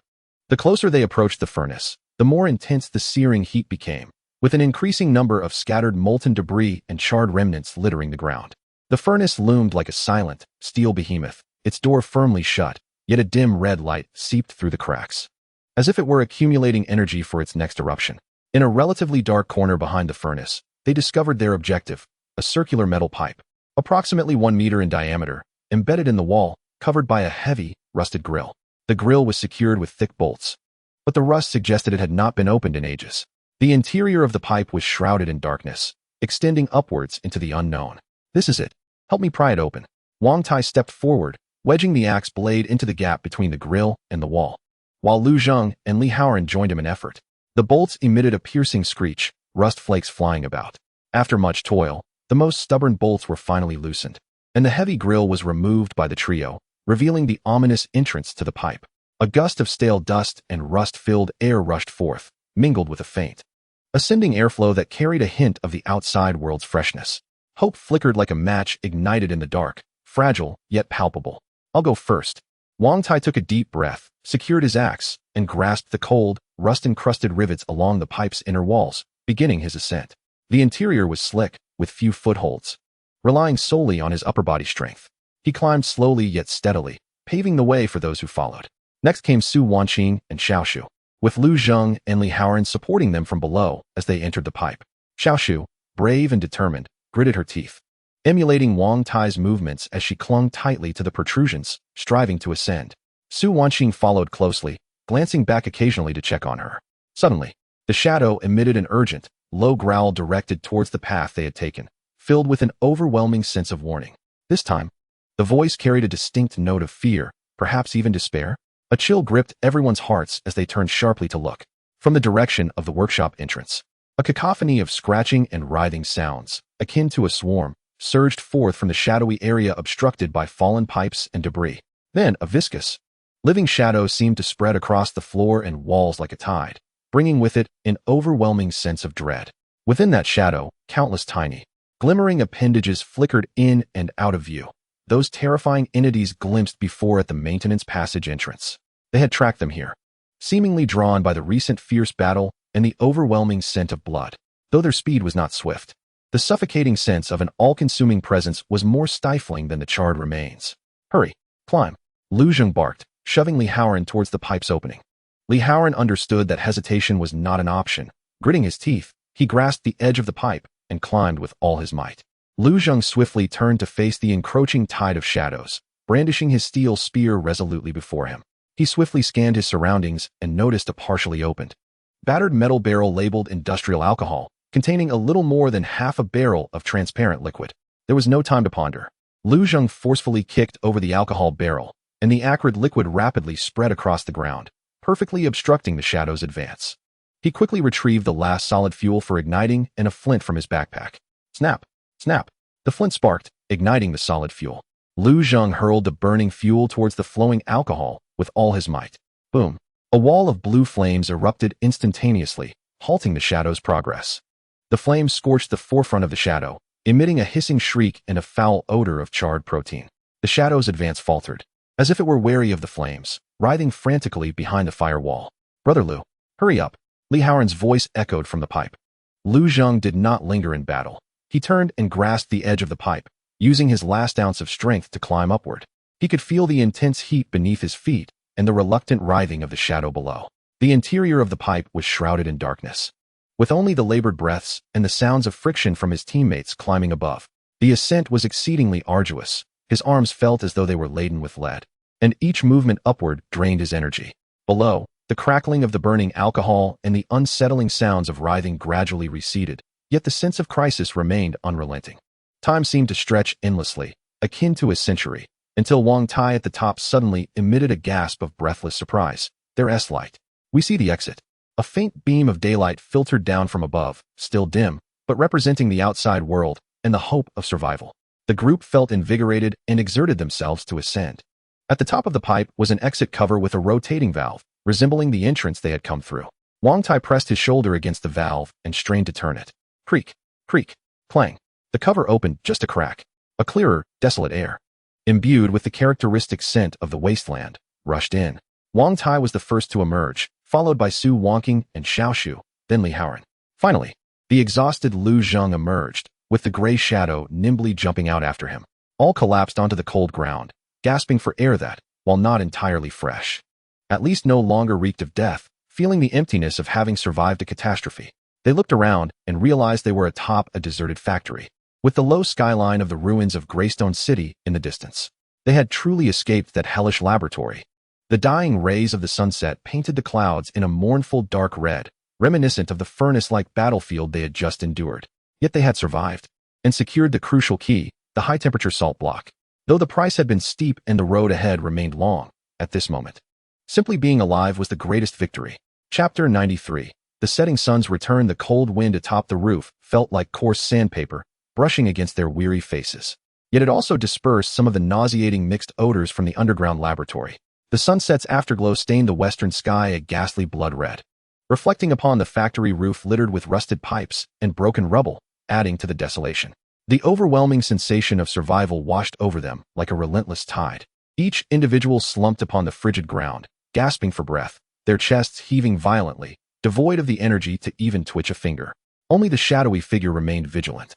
The closer they approached the furnace, the more intense the searing heat became, with an increasing number of scattered molten debris and charred remnants littering the ground. The furnace loomed like a silent, steel behemoth, its door firmly shut, yet a dim red light seeped through the cracks, as if it were accumulating energy for its next eruption. In a relatively dark corner behind the furnace, they discovered their objective, a circular metal pipe, approximately 1 meter in diameter, embedded in the wall, covered by a heavy, rusted grill. The grill was secured with thick bolts, but the rust suggested it had not been opened in ages. The interior of the pipe was shrouded in darkness, extending upwards into the unknown. "This is it. Help me pry it open." Wang Tai stepped forward, wedging the axe blade into the gap between the grill and the wall, while Lu Zheng and Li Haoran joined him in effort. The bolts emitted a piercing screech, rust flakes flying about. After much toil, the most stubborn bolts were finally loosened, and the heavy grill was removed by the trio, revealing the ominous entrance to the pipe. A gust of stale dust and rust-filled air rushed forth, mingled with a faint, ascending airflow that carried a hint of the outside world's freshness. Hope flickered like a match ignited in the dark, fragile yet palpable. "I'll go first." Wang Tai took a deep breath, secured his axe, and grasped the cold, rust-encrusted rivets along the pipe's inner walls, beginning his ascent. The interior was slick, with few footholds. Relying solely on his upper body strength, he climbed slowly yet steadily, paving the way for those who followed. Next came Su Wanqing and Xiao Shu, with Lu Zheng and Li Haoran supporting them from below as they entered the pipe. Xiao Shu, brave and determined, gritted her teeth, emulating Wang Tai's movements as she clung tightly to the protrusions, striving to ascend. Su Wanqing followed closely, glancing back occasionally to check on her. Suddenly, the shadow emitted an urgent, low growl directed towards the path they had taken, filled with an overwhelming sense of warning. This time, the voice carried a distinct note of fear, perhaps even despair. A chill gripped everyone's hearts as they turned sharply to look. From the direction of the workshop entrance, a cacophony of scratching and writhing sounds, akin to a swarm, surged forth from the shadowy area obstructed by fallen pipes and debris. Then a viscous, living shadow seemed to spread across the floor and walls like a tide, bringing with it an overwhelming sense of dread. Within that shadow, countless tiny, glimmering appendages flickered in and out of view. Those terrifying entities glimpsed before at the maintenance passage entrance. They had tracked them here, seemingly drawn by the recent fierce battle and the overwhelming scent of blood. Though their speed was not swift, the suffocating sense of an all-consuming presence was more stifling than the charred remains. "Hurry, climb," Lu Zheng barked, shoving Li Haoran towards the pipe's opening. Li Haoran understood that hesitation was not an option. Gritting his teeth, he grasped the edge of the pipe and climbed with all his might. Lu Zheng swiftly turned to face the encroaching tide of shadows, brandishing his steel spear resolutely before him. He swiftly scanned his surroundings and noticed a partially opened, battered metal barrel labeled industrial alcohol, containing a little more than half a barrel of transparent liquid. There was no time to ponder. Lu Zheng forcefully kicked over the alcohol barrel, and the acrid liquid rapidly spread across the ground, perfectly obstructing the shadow's advance. He quickly retrieved the last solid fuel for igniting and a flint from his backpack. Snap! Snap! The flint sparked, igniting the solid fuel. Lu Zheng hurled the burning fuel towards the flowing alcohol with all his might. Boom! A wall of blue flames erupted instantaneously, halting the shadow's progress. The flames scorched the forefront of the shadow, emitting a hissing shriek and a foul odor of charred protein. The shadow's advance faltered, as if it were wary of the flames, writhing frantically behind the firewall. "Brother Liu, hurry up," Li Haoran's voice echoed from the pipe. Lu Zheng did not linger in battle. He turned and grasped the edge of the pipe, using his last ounce of strength to climb upward. He could feel the intense heat beneath his feet and the reluctant writhing of the shadow below. The interior of the pipe was shrouded in darkness, with only the labored breaths and the sounds of friction from his teammates climbing above. The ascent was exceedingly arduous. His arms felt as though they were laden with lead, and each movement upward drained his energy. Below, the crackling of the burning alcohol and the unsettling sounds of writhing gradually receded, yet the sense of crisis remained unrelenting. Time seemed to stretch endlessly, akin to a century, until Wang Tai at the top suddenly emitted a gasp of breathless surprise. "Their S-light. We see the exit." A faint beam of daylight filtered down from above, still dim, but representing the outside world and the hope of survival. The group felt invigorated and exerted themselves to ascend. At the top of the pipe was an exit cover with a rotating valve, resembling the entrance they had come through. Wang Tai pressed his shoulder against the valve and strained to turn it. Creak, creak, clang. The cover opened just a crack. A clearer, desolate air, imbued with the characteristic scent of the wasteland, rushed in. Wang Tai was the first to emerge, followed by Su Wangqing and Xiaoshu, then Li Haoran. Finally, the exhausted Lu Zheng emerged, with the gray shadow nimbly jumping out after him. All collapsed onto the cold ground, gasping for air that, while not entirely fresh, at least no longer reeked of death, feeling the emptiness of having survived a catastrophe. They looked around and realized they were atop a deserted factory, with the low skyline of the ruins of Greystone City in the distance. They had truly escaped that hellish laboratory. The dying rays of the sunset painted the clouds in a mournful dark red, reminiscent of the furnace-like battlefield they had just endured. Yet they had survived, and secured the crucial key, the high-temperature salt block. Though the price had been steep and the road ahead remained long, at this moment, simply being alive was the greatest victory. Chapter 93. The setting sun's return. The cold wind atop the roof felt like coarse sandpaper, brushing against their weary faces. Yet it also dispersed some of the nauseating mixed odors from the underground laboratory. The sunset's afterglow stained the western sky a ghastly blood red, reflecting upon the factory roof littered with rusted pipes and broken rubble, adding to the desolation. The overwhelming sensation of survival washed over them like a relentless tide. Each individual slumped upon the frigid ground, gasping for breath, their chests heaving violently, devoid of the energy to even twitch a finger. Only the shadowy figure remained vigilant,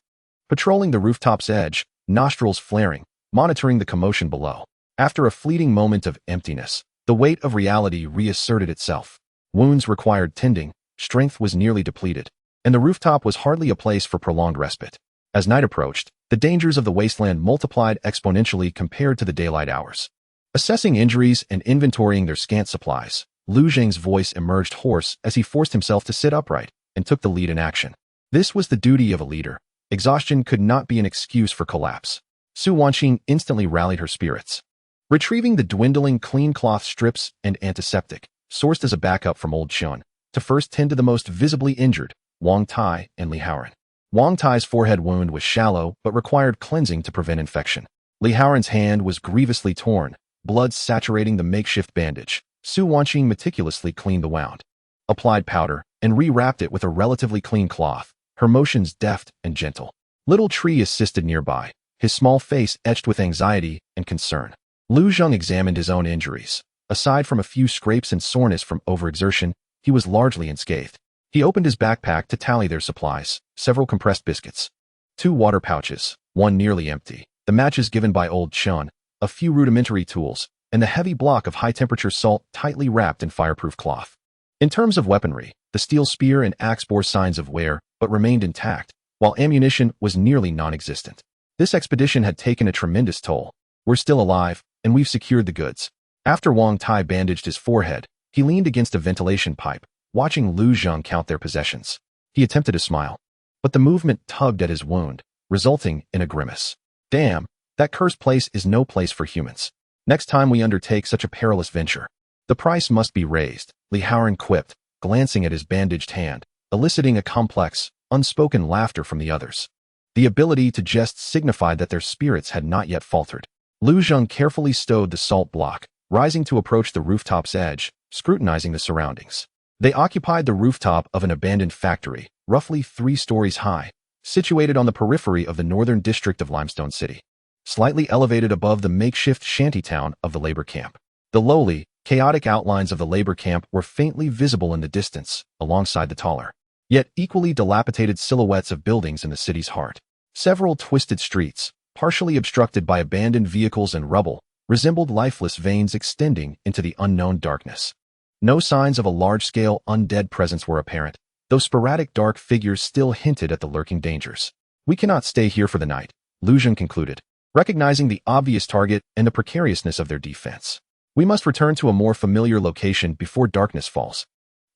patrolling the rooftop's edge, nostrils flaring, monitoring the commotion below. After a fleeting moment of emptiness, the weight of reality reasserted itself. Wounds required tending, strength was nearly depleted, and the rooftop was hardly a place for prolonged respite. As night approached, the dangers of the wasteland multiplied exponentially compared to the daylight hours. Assessing injuries and inventorying their scant supplies, Lu Zheng's voice emerged hoarse as he forced himself to sit upright and took the lead in action. This was the duty of a leader. Exhaustion could not be an excuse for collapse. Su Wanqing instantly rallied her spirits. Retrieving the dwindling clean cloth strips and antiseptic, sourced as a backup from Old Chun, to first tend to the most visibly injured, Wang Tai and Li Haoran. Wang Tai's forehead wound was shallow but required cleansing to prevent infection. Li Haoran's hand was grievously torn, blood saturating the makeshift bandage. Su Wanqing meticulously cleaned the wound, applied powder, and rewrapped it with a relatively clean cloth, her motions deft and gentle. Little Tree assisted nearby, his small face etched with anxiety and concern. Lu Zheng examined his own injuries. Aside from a few scrapes and soreness from overexertion, he was largely unscathed. He opened his backpack to tally their supplies: several compressed biscuits, 2 water pouches, one nearly empty, the matches given by Old Chun, a few rudimentary tools, and the heavy block of high-temperature salt tightly wrapped in fireproof cloth. In terms of weaponry, the steel spear and axe bore signs of wear but remained intact, while ammunition was nearly non-existent. This expedition had taken a tremendous toll. We're still alive, and we've secured the goods. After Wang Tai bandaged his forehead, he leaned against a ventilation pipe, watching Lu Zheng count their possessions. He attempted to smile, but the movement tugged at his wound, resulting in a grimace. Damn, that cursed place is no place for humans. Next time we undertake such a perilous venture, the price must be raised, Li Haoran quipped, glancing at his bandaged hand, eliciting a complex, unspoken laughter from the others. The ability to jest signified that their spirits had not yet faltered. Lu Zheng carefully stowed the salt block, rising to approach the rooftop's edge, scrutinizing the surroundings. They occupied the rooftop of an abandoned factory, roughly 3 stories high, situated on the periphery of the northern district of Limestone City, slightly elevated above the makeshift shantytown of the labor camp. The lowly, chaotic outlines of the labor camp were faintly visible in the distance, alongside the taller, yet equally dilapidated silhouettes of buildings in the city's heart. Several twisted streets, partially obstructed by abandoned vehicles and rubble, resembled lifeless veins extending into the unknown darkness. No signs of a large-scale undead presence were apparent, though sporadic dark figures still hinted at the lurking dangers. "We cannot stay here for the night," Lu Zheng concluded, recognizing the obvious target and the precariousness of their defense. "We must return to a more familiar location before darkness falls."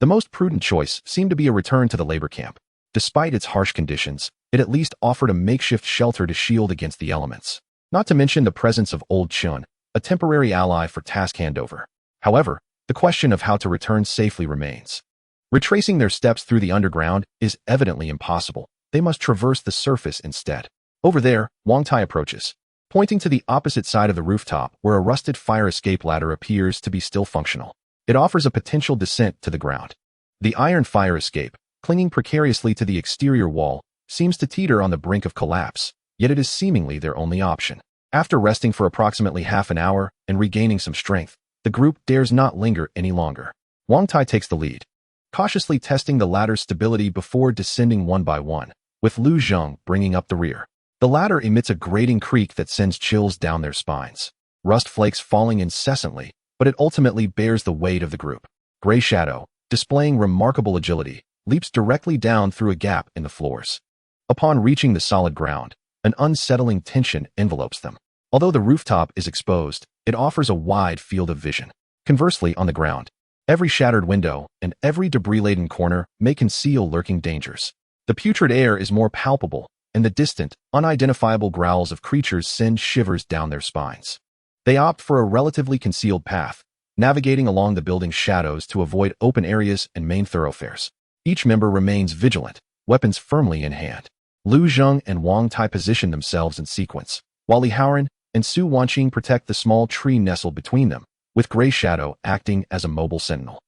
The most prudent choice seemed to be a return to the labor camp. Despite its harsh conditions, it at least offered a makeshift shelter to shield against the elements. Not to mention the presence of Old Chun, a temporary ally for task handover. However, the question of how to return safely remains. Retracing their steps through the underground is evidently impossible. They must traverse the surface instead. Over there, Wang Tai approaches, pointing to the opposite side of the rooftop where a rusted fire escape ladder appears to be still functional. It offers a potential descent to the ground. The iron fire escape, clinging precariously to the exterior wall, seems to teeter on the brink of collapse, yet it is seemingly their only option. After resting for approximately half an hour and regaining some strength, the group dares not linger any longer. Wang Tai takes the lead, cautiously testing the ladder's stability before descending one by one, with Lu Zheng bringing up the rear. The ladder emits a grating creak that sends chills down their spines, rust flakes falling incessantly, but it ultimately bears the weight of the group. Gray Shadow, displaying remarkable agility, leaps directly down through a gap in the floors. Upon reaching the solid ground, an unsettling tension envelopes them. Although the rooftop is exposed, it offers a wide field of vision. Conversely, on the ground, every shattered window and every debris-laden corner may conceal lurking dangers. The putrid air is more palpable, and the distant, unidentifiable growls of creatures send shivers down their spines. They opt for a relatively concealed path, navigating along the building's shadows to avoid open areas and main thoroughfares. Each member remains vigilant, weapons firmly in hand. Lu Zheng and Wang Tai position themselves in sequence, while Li Haoran and Su Wanqing protect the small tree nestled between them, with Gray Shadow acting as a mobile sentinel,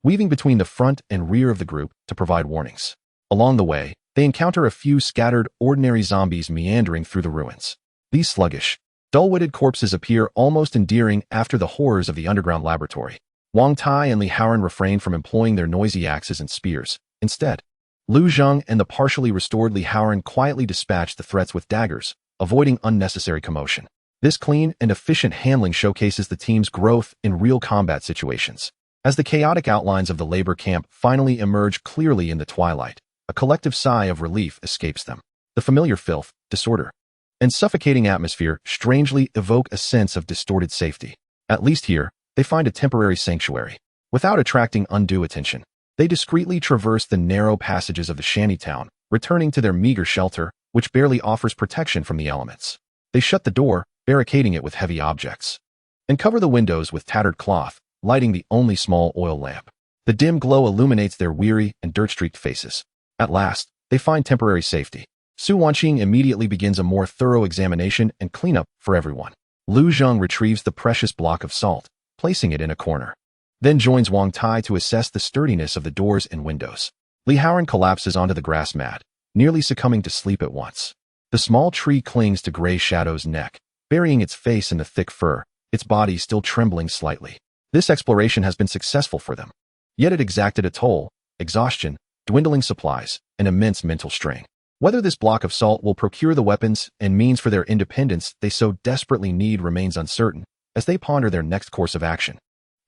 weaving between the front and rear of the group to provide warnings. Along the way, they encounter a few scattered, ordinary zombies meandering through the ruins. These sluggish, dull-witted corpses appear almost endearing after the horrors of the underground laboratory. Wang Tai and Li Haoran refrain from employing their noisy axes and spears. Instead, Lu Zheng and the partially restored Li Haoran quietly dispatch the threats with daggers, avoiding unnecessary commotion. This clean and efficient handling showcases the team's growth in real combat situations. As the chaotic outlines of the labor camp finally emerge clearly in the twilight, a collective sigh of relief escapes them. The familiar filth, disorder, and suffocating atmosphere strangely evoke a sense of distorted safety. At least here, they find a temporary sanctuary. Without attracting undue attention, they discreetly traverse the narrow passages of the shantytown, returning to their meager shelter, which barely offers protection from the elements. They shut the door, barricading it with heavy objects, and cover the windows with tattered cloth, lighting the only small oil lamp. The dim glow illuminates their weary and dirt-streaked faces. At last, they find temporary safety. Su Wanqing immediately begins a more thorough examination and cleanup for everyone. Lu Zheng retrieves the precious block of salt, placing it in a corner, then joins Wang Tai to assess the sturdiness of the doors and windows. Li Haoran collapses onto the grass mat, nearly succumbing to sleep at once. The small tree clings to Gray Shadow's neck, burying its face in the thick fur, its body still trembling slightly. This exploration has been successful for them. Yet it exacted a toll: exhaustion, dwindling supplies, and immense mental strain. Whether this block of salt will procure the weapons and means for their independence they so desperately need remains uncertain as they ponder their next course of action.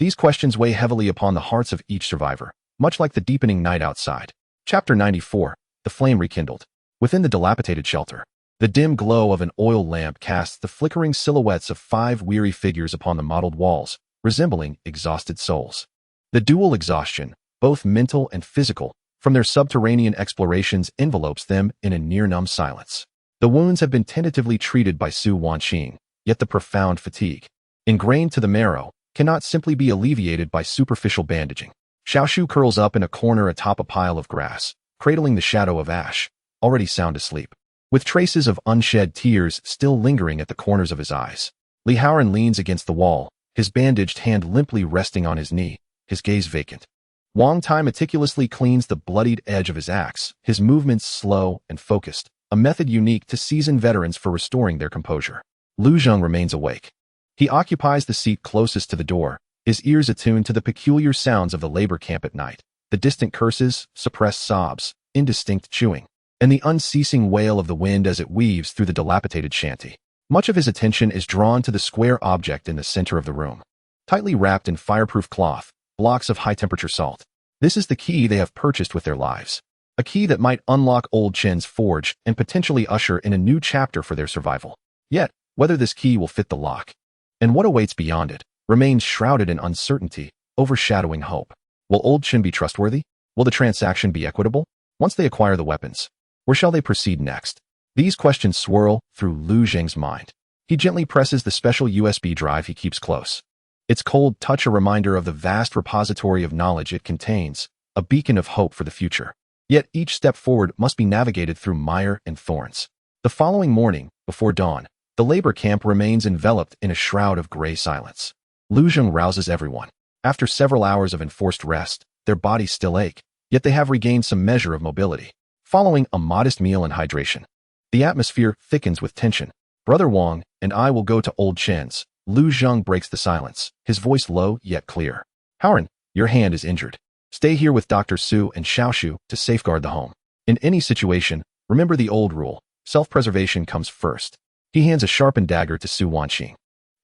These questions weigh heavily upon the hearts of each survivor, much like the deepening night outside. Chapter 94. The Flame Rekindled. Within the dilapidated shelter, the dim glow of an oil lamp casts the flickering silhouettes of 5 weary figures upon the mottled walls, resembling exhausted souls. The dual exhaustion, both mental and physical, from their subterranean explorations envelopes them in a near-numb silence. The wounds have been tentatively treated by Su Wanqing, yet the profound fatigue, ingrained to the marrow, cannot simply be alleviated by superficial bandaging. Xiaoshu curls up in a corner atop a pile of grass, cradling the shadow of Ash, already sound asleep, with traces of unshed tears still lingering at the corners of his eyes. Li Haoran leans against the wall, his bandaged hand limply resting on his knee, his gaze vacant. Wang Tai meticulously cleans the bloodied edge of his axe, his movements slow and focused, a method unique to seasoned veterans for restoring their composure. Lu Zheng remains awake. He occupies the seat closest to the door, his ears attuned to the peculiar sounds of the labor camp at night, the distant curses, suppressed sobs, indistinct chewing, and the unceasing wail of the wind as it weaves through the dilapidated shanty. Much of his attention is drawn to the square object in the center of the room. Tightly wrapped in fireproof cloth, blocks of high-temperature salt. This is the key they have purchased with their lives. A key that might unlock Old Chen's forge and potentially usher in a new chapter for their survival. Yet, whether this key will fit the lock, and what awaits beyond it, remains shrouded in uncertainty, overshadowing hope. Will Old Chen be trustworthy? Will the transaction be equitable? Once they acquire the weapons, where shall they proceed next? These questions swirl through Lu Zheng's mind. He gently presses the special USB drive he keeps close. Its cold touch a reminder of the vast repository of knowledge it contains, a beacon of hope for the future. Yet each step forward must be navigated through mire and thorns. The following morning, before dawn, the labor camp remains enveloped in a shroud of gray silence. Lu Zheng rouses everyone. After several hours of enforced rest, their bodies still ache, yet they have regained some measure of mobility. Following a modest meal and hydration, the atmosphere thickens with tension. Brother Wang and I will go to Old Chen's. Lu Zheng breaks the silence, his voice low yet clear. Haoran, your hand is injured. Stay here with Dr. Su and Xiaoshu to safeguard the home. In any situation, remember the old rule, self-preservation comes first. He hands a sharpened dagger to Su Wanqing.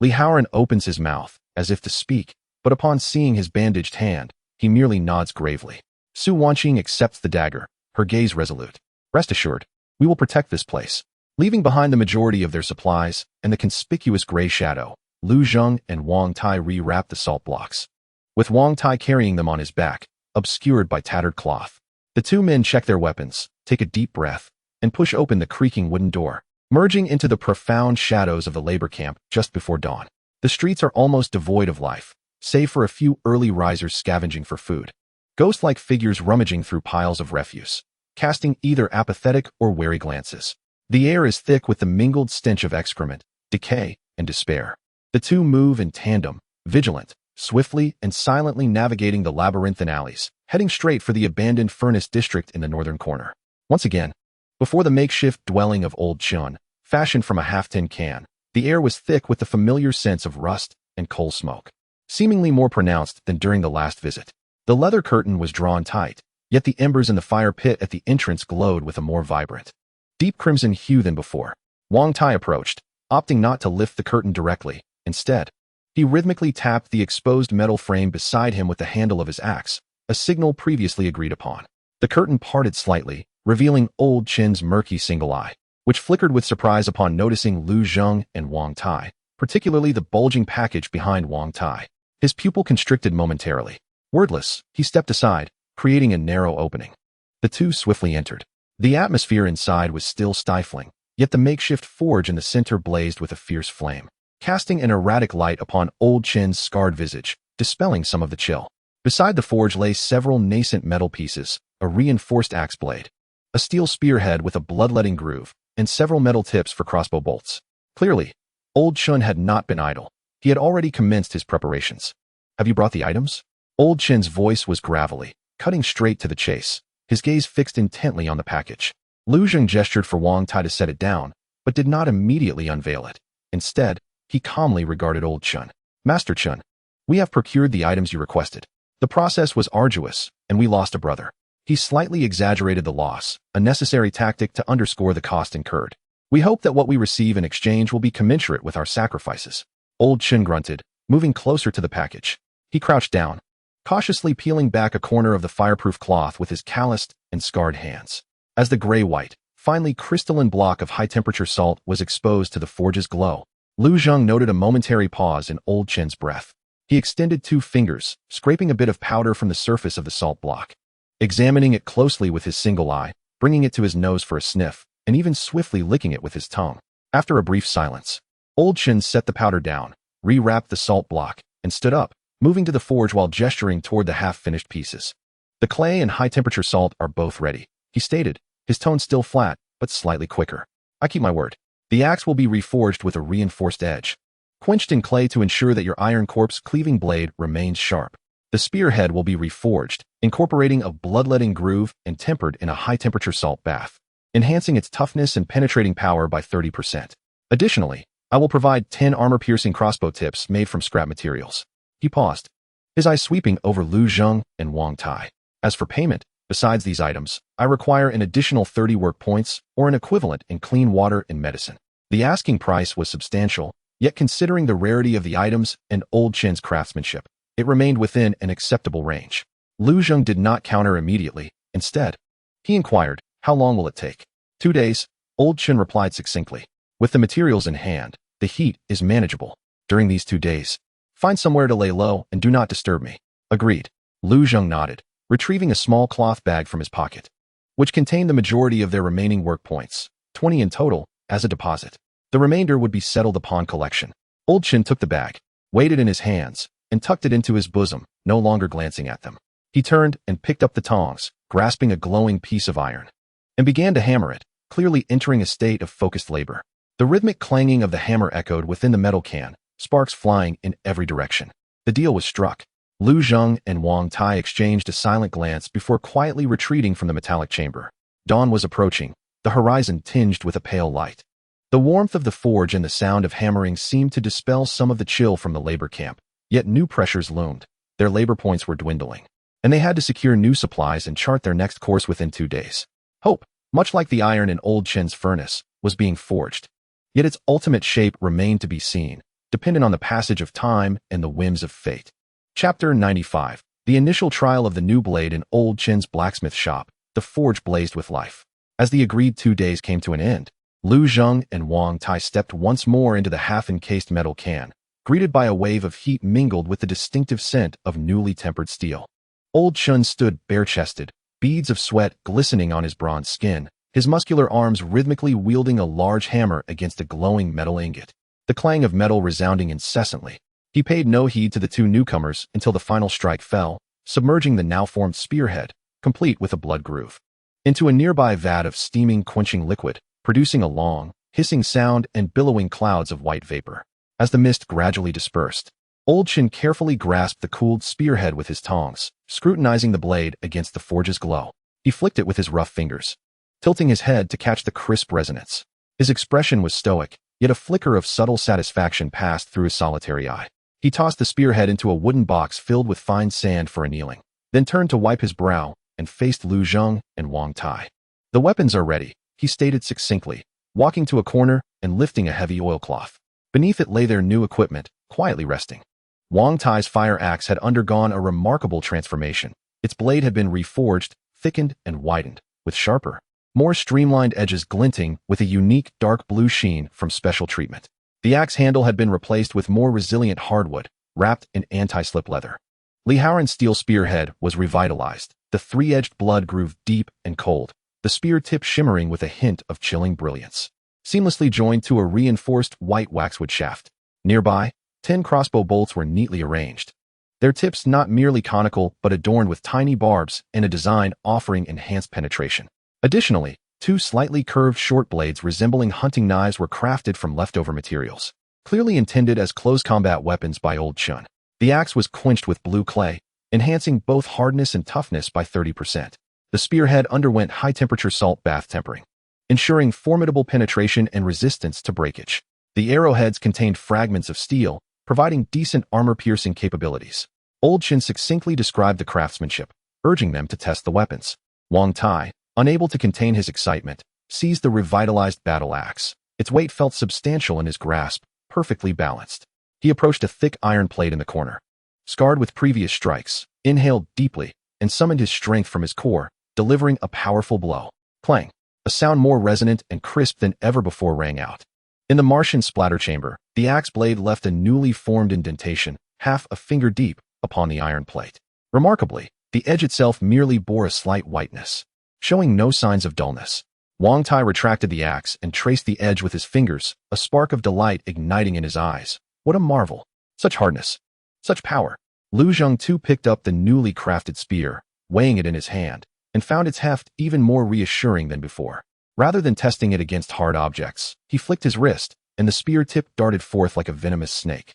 Li Haoran opens his mouth, as if to speak, but upon seeing his bandaged hand, he merely nods gravely. Su Wanqing accepts the dagger, her gaze resolute. Rest assured, we will protect this place. Leaving behind the majority of their supplies and the conspicuous gray shadow, Lu Zheng and Wang Tai rewrap the salt blocks, with Wang Tai carrying them on his back, obscured by tattered cloth. The two men check their weapons, take a deep breath, and push open the creaking wooden door, merging into the profound shadows of the labor camp just before dawn. The streets are almost devoid of life, save for a few early risers scavenging for food. Ghost-like figures rummaging through piles of refuse, casting either apathetic or wary glances. The air is thick with the mingled stench of excrement, decay, and despair. The two move in tandem, vigilant, swiftly and silently navigating the labyrinthine alleys, heading straight for the abandoned furnace district in the northern corner. Once again, before the makeshift dwelling of Old Chen, fashioned from a half-tin can, the air was thick with the familiar sense of rust and coal smoke, seemingly more pronounced than during the last visit. The leather curtain was drawn tight, yet the embers in the fire pit at the entrance glowed with a more vibrant, deep crimson hue than before. Wang Tai approached, opting not to lift the curtain directly. Instead, he rhythmically tapped the exposed metal frame beside him with the handle of his axe, a signal previously agreed upon. The curtain parted slightly, revealing Old Chen's murky single eye, which flickered with surprise upon noticing Lu Zheng and Wang Tai, particularly the bulging package behind Wang Tai. His pupil constricted momentarily. Wordless, he stepped aside, creating a narrow opening. The two swiftly entered. The atmosphere inside was still stifling, yet the makeshift forge in the center blazed with a fierce flame, casting an erratic light upon Old Chen's scarred visage, dispelling some of the chill. Beside the forge lay several nascent metal pieces, a reinforced axe blade, a steel spearhead with a bloodletting groove, and several metal tips for crossbow bolts. Clearly, Old Chen had not been idle. He had already commenced his preparations. Have you brought the items? Old Chen's voice was gravelly, cutting straight to the chase, his gaze fixed intently on the package. Lu Zheng gestured for Wang Tai to set it down, but did not immediately unveil it. Instead, he calmly regarded Old Chen. Master Chen, we have procured the items you requested. The process was arduous, and we lost a brother. He slightly exaggerated the loss, a necessary tactic to underscore the cost incurred. We hope that what we receive in exchange will be commensurate with our sacrifices. Old Chen grunted, moving closer to the package. He crouched down, cautiously peeling back a corner of the fireproof cloth with his calloused and scarred hands. As the gray-white, finely crystalline block of high-temperature salt was exposed to the forge's glow, Lu Zheng noted a momentary pause in Old Chen's breath. He extended 2 fingers, scraping a bit of powder from the surface of the salt block, examining it closely with his single eye, bringing it to his nose for a sniff, and even swiftly licking it with his tongue. After a brief silence, Old Chen set the powder down, rewrapped the salt block, and stood up, moving to the forge while gesturing toward the half-finished pieces. The clay and high-temperature salt are both ready, he stated, his tone still flat, but slightly quicker. I keep my word. The axe will be reforged with a reinforced edge. quenched in clay to ensure that your iron corpse cleaving blade remains sharp. The spearhead will be reforged, incorporating a bloodletting groove and tempered in a high-temperature salt bath, enhancing its toughness and penetrating power by 30%. Additionally, I will provide 10 armor-piercing crossbow tips made from scrap materials. He paused, his eyes sweeping over Lu Zheng and Wang Tai. As for payment, besides these items, I require an additional 30 work points or an equivalent in clean water and medicine. The asking price was substantial, yet considering the rarity of the items and Old Chen's craftsmanship, it remained within an acceptable range. Lu Zheng did not counter immediately. Instead, he inquired, how long will it take? 2 days, Old Chen replied succinctly. With the materials in hand, the heat is manageable. During these 2 days, find somewhere to lay low and do not disturb me. Agreed. Lu Zheng nodded, retrieving a small cloth bag from his pocket, which contained the majority of their remaining work points, 20 in total, as a deposit. The remainder would be settled upon collection. Old Chen took the bag, weighed it in his hands, and tucked it into his bosom, no longer glancing at them. He turned and picked up the tongs, grasping a glowing piece of iron, and began to hammer it, clearly entering a state of focused labor. The rhythmic clanging of the hammer echoed within the metal can, sparks flying in every direction. The deal was struck. Lu Zheng and Wang Tai exchanged a silent glance before quietly retreating from the metallic chamber. Dawn was approaching, the horizon tinged with a pale light. The warmth of the forge and the sound of hammering seemed to dispel some of the chill from the labor camp, yet new pressures loomed. Their labor points were dwindling, and they had to secure new supplies and chart their next course within 2 days. Hope, much like the iron in Old Chen's furnace, was being forged, yet its ultimate shape remained to be seen, dependent on the passage of time and the whims of fate. Chapter 95. The initial trial of the new blade in Old Chen's blacksmith shop. The forge blazed with life. As the agreed 2 days came to an end, Lu Zheng and Wang Tai stepped once more into the half-encased metal can, greeted by a wave of heat mingled with the distinctive scent of newly tempered steel. Old Chen stood bare-chested, beads of sweat glistening on his bronze skin, his muscular arms rhythmically wielding a large hammer against a glowing metal ingot, the clang of metal resounding incessantly. He paid no heed to the 2 newcomers until the final strike fell, submerging the now-formed spearhead, complete with a blood groove, into a nearby vat of steaming, quenching liquid, producing a long, hissing sound and billowing clouds of white vapor. As the mist gradually dispersed, Old Chen carefully grasped the cooled spearhead with his tongs, scrutinizing the blade against the forge's glow. He flicked it with his rough fingers, tilting his head to catch the crisp resonance. His expression was stoic, yet a flicker of subtle satisfaction passed through his solitary eye. He tossed the spearhead into a wooden box filled with fine sand for annealing, then turned to wipe his brow and faced Lu Zheng and Wang Tai. The weapons are ready, he stated succinctly, walking to a corner and lifting a heavy oilcloth. Beneath it lay their new equipment, quietly resting. Wang Tai's fire axe had undergone a remarkable transformation. Its blade had been reforged, thickened, and widened, with sharper, more streamlined edges glinting with a unique dark blue sheen from special treatment. The axe handle had been replaced with more resilient hardwood, wrapped in anti-slip leather. Li Haoran's steel spearhead was revitalized, the 3-edged blood groove deep and cold, the spear tip shimmering with a hint of chilling brilliance, seamlessly joined to a reinforced white waxwood shaft. Nearby, 10 crossbow bolts were neatly arranged, their tips not merely conical but adorned with tiny barbs and a design offering enhanced penetration. Additionally, 2 slightly curved short blades resembling hunting knives were crafted from leftover materials, clearly intended as close combat weapons by Old Chen. The axe was quenched with blue clay, enhancing both hardness and toughness by 30%. The spearhead underwent high-temperature salt bath tempering, ensuring formidable penetration and resistance to breakage. The arrowheads contained fragments of steel, providing decent armor-piercing capabilities. Old Chen succinctly described the craftsmanship, urging them to test the weapons. Wang Tai, unable to contain his excitement, seized the revitalized battle axe. Its weight felt substantial in his grasp, perfectly balanced. He approached a thick iron plate in the corner, scarred with previous strikes, inhaled deeply, and summoned his strength from his core, delivering a powerful blow. Clang! A sound more resonant and crisp than ever before rang out. In the Martian splatter chamber, the axe blade left a newly formed indentation, half a finger deep, upon the iron plate. Remarkably, the edge itself merely bore a slight whiteness, showing no signs of dullness. Wang Tai retracted the axe and traced the edge with his fingers, a spark of delight igniting in his eyes. What a marvel! Such hardness! Such power! Lu Zheng too picked up the newly crafted spear, weighing it in his hand, and found its heft even more reassuring than before. Rather than testing it against hard objects, he flicked his wrist, and the spear tip darted forth like a venomous snake,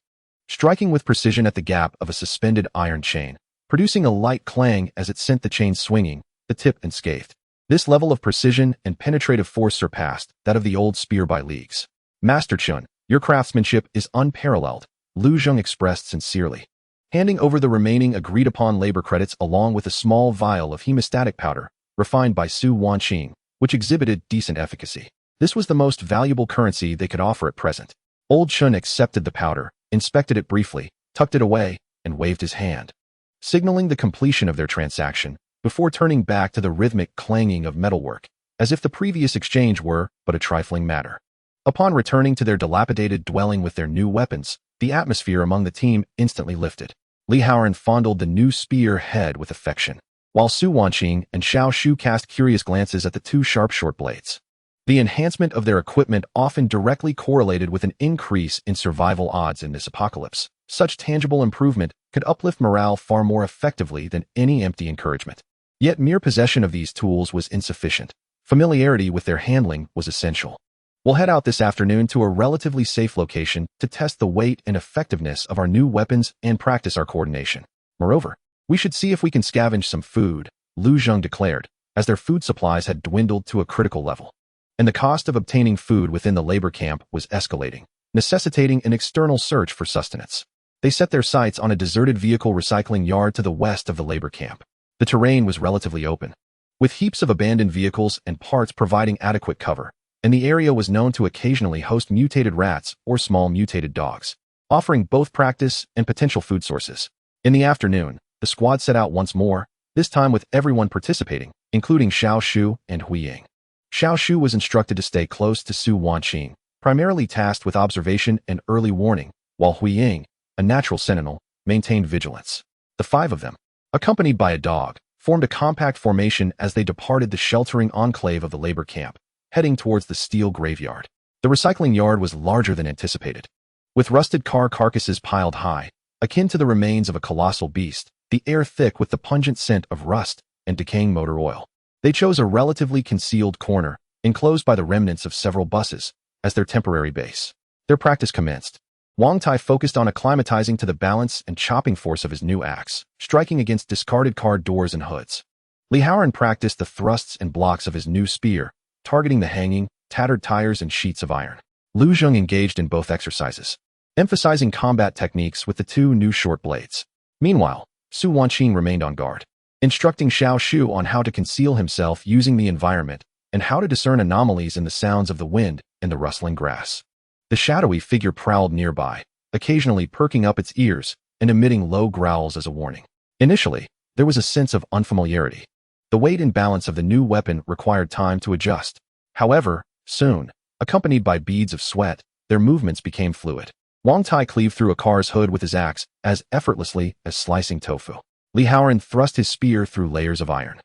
striking with precision at the gap of a suspended iron chain, producing a light clang as it sent the chain swinging, the tip unscathed. This level of precision and penetrative force surpassed that of the old spear by leagues. Master Chun, your craftsmanship is unparalleled, Lu Zheng expressed sincerely, handing over the remaining agreed-upon labor credits along with a small vial of hemostatic powder, refined by Su Wanqing, which exhibited decent efficacy. This was the most valuable currency they could offer at present. Old Chun accepted the powder, inspected it briefly, tucked it away, and waved his hand, signaling the completion of their transaction, before turning back to the rhythmic clanging of metalwork, as if the previous exchange were but a trifling matter. Upon returning to their dilapidated dwelling with their new weapons, the atmosphere among the team instantly lifted. Li Haoran fondled the new spear head with affection, while Su Wanqing and Xiao Shu cast curious glances at the two sharp short blades. The enhancement of their equipment often directly correlated with an increase in survival odds in this apocalypse. Such tangible improvement could uplift morale far more effectively than any empty encouragement. Yet mere possession of these tools was insufficient. Familiarity with their handling was essential. We'll head out this afternoon to a relatively safe location to test the weight and effectiveness of our new weapons and practice our coordination. Moreover, we should see if we can scavenge some food, Lu Zheng declared, as their food supplies had dwindled to a critical level, and the cost of obtaining food within the labor camp was escalating, necessitating an external search for sustenance. They set their sights on a deserted vehicle recycling yard to the west of the labor camp. The terrain was relatively open, with heaps of abandoned vehicles and parts providing adequate cover, and the area was known to occasionally host mutated rats or small mutated dogs, offering both practice and potential food sources. In the afternoon, the squad set out once more, this time with everyone participating, including Xiao Shu and Hui Ying. Xiao Shu was instructed to stay close to Su Wanqing, primarily tasked with observation and early warning, while Hui Ying, a natural sentinel, maintained vigilance. The five of them, accompanied by a dog, formed a compact formation as they departed the sheltering enclave of the labor camp, heading towards the steel graveyard. The recycling yard was larger than anticipated, with rusted car carcasses piled high, akin to the remains of a colossal beast, the air thick with the pungent scent of rust and decaying motor oil. They chose a relatively concealed corner, enclosed by the remnants of several buses, as their temporary base. Their practice commenced. Wang Tai focused on acclimatizing to the balance and chopping force of his new axe, striking against discarded car doors and hoods. Li Haoran practiced the thrusts and blocks of his new spear, targeting the hanging, tattered tires and sheets of iron. Lu Zheng engaged in both exercises, emphasizing combat techniques with the two new short blades. Meanwhile, Su Wanqing remained on guard, instructing Xiao Shu on how to conceal himself using the environment and how to discern anomalies in the sounds of the wind and the rustling grass. The shadowy figure prowled nearby, occasionally perking up its ears and emitting low growls as a warning. Initially, there was a sense of unfamiliarity. The weight and balance of the new weapon required time to adjust. However, soon, accompanied by beads of sweat, their movements became fluid. Wang Tai cleaved through a car's hood with his axe as effortlessly as slicing tofu. Li Haoran thrust his spear through layers of iron,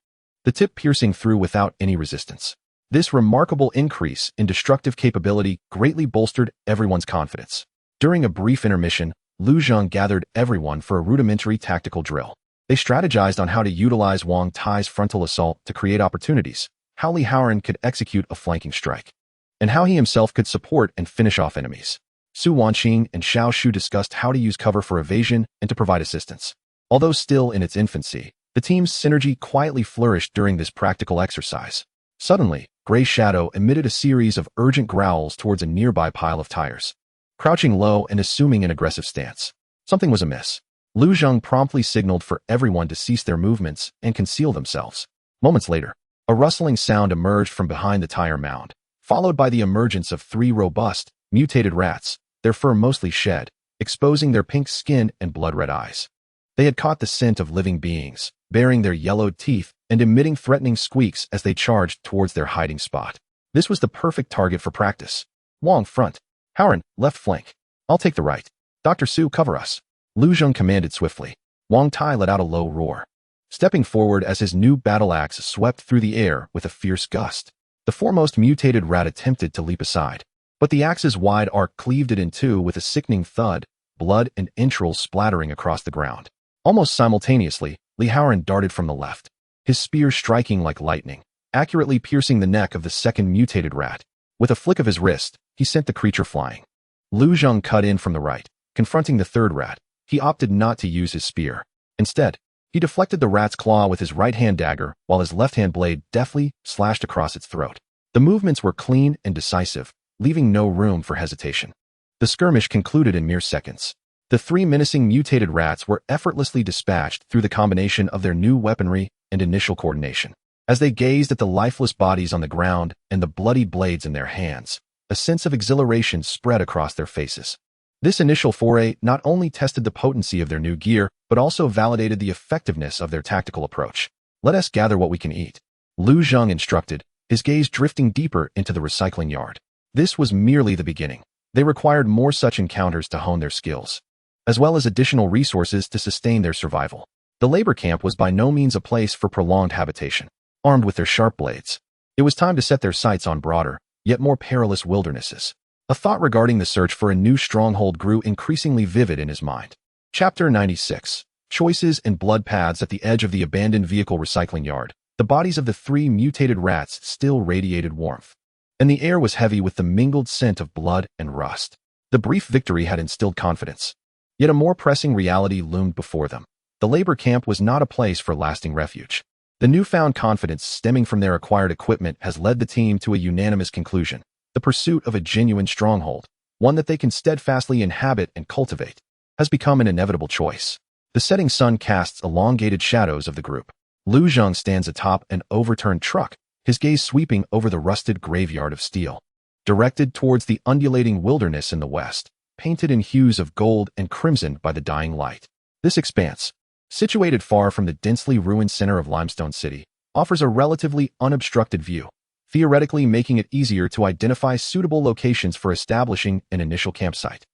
the tip piercing through without any resistance. This remarkable increase in destructive capability greatly bolstered everyone's confidence. During a brief intermission, Lu Zheng gathered everyone for a rudimentary tactical drill. They strategized on how to utilize Wang Tai's frontal assault to create opportunities, how Li Haoran could execute a flanking strike, and how he himself could support and finish off enemies. Su Wanqing and Xiao Shu discussed how to use cover for evasion and to provide assistance. Although still in its infancy, the team's synergy quietly flourished during this practical exercise. Suddenly, Gray Shadow emitted a series of urgent growls towards a nearby pile of tires, crouching low and assuming an aggressive stance. Something was amiss. Lu Zheng promptly signaled for everyone to cease their movements and conceal themselves. Moments later, a rustling sound emerged from behind the tire mound, followed by the emergence of three robust, mutated rats, their fur mostly shed, exposing their pink skin and blood-red eyes. They had caught the scent of living beings, baring their yellowed teeth and emitting threatening squeaks as they charged towards their hiding spot. This was the perfect target for practice. Wang, front. Haoran, left flank. I'll take the right. Dr. Su, cover us. Lu Zheng commanded swiftly. Wang Tai let out a low roar, stepping forward as his new battle axe swept through the air with a fierce gust. The foremost mutated rat attempted to leap aside, but the axe's wide arc cleaved it in two with a sickening thud, blood and entrails splattering across the ground. Almost simultaneously, Li Haoran darted from the left, his spear striking like lightning, accurately piercing the neck of the second mutated rat. With a flick of his wrist, he sent the creature flying. Lu Zheng cut in from the right, confronting the third rat. He opted not to use his spear. Instead, he deflected the rat's claw with his right-hand dagger while his left-hand blade deftly slashed across its throat. The movements were clean and decisive, leaving no room for hesitation. The skirmish concluded in mere seconds. The three menacing mutated rats were effortlessly dispatched through the combination of their new weaponry and initial coordination. As they gazed at the lifeless bodies on the ground and the bloody blades in their hands, a sense of exhilaration spread across their faces. This initial foray not only tested the potency of their new gear, but also validated the effectiveness of their tactical approach. Let us gather what we can eat, Lu Zheng instructed, his gaze drifting deeper into the recycling yard. This was merely the beginning. They required more such encounters to hone their skills, as well as additional resources to sustain their survival. The labor camp was by no means a place for prolonged habitation. Armed with their sharp blades, it was time to set their sights on broader, yet more perilous wildernesses. A thought regarding the search for a new stronghold grew increasingly vivid in his mind. Chapter 96. Choices and blood paths. At the edge of the abandoned vehicle recycling yard, the bodies of the three mutated rats still radiated warmth, and the air was heavy with the mingled scent of blood and rust. The brief victory had instilled confidence. Yet a more pressing reality loomed before them. The labor camp was not a place for lasting refuge. The newfound confidence stemming from their acquired equipment has led the team to a unanimous conclusion: the pursuit of a genuine stronghold, one that they can steadfastly inhabit and cultivate, has become an inevitable choice. The setting sun casts elongated shadows of the group. Lu Zheng stands atop an overturned truck, his gaze sweeping over the rusted graveyard of steel, directed towards the undulating wilderness in the west, painted in hues of gold and crimson by the dying light. This expanse, situated far from the densely ruined center of Limestone City, offers a relatively unobstructed view, theoretically making it easier to identify suitable locations for establishing an initial campsite,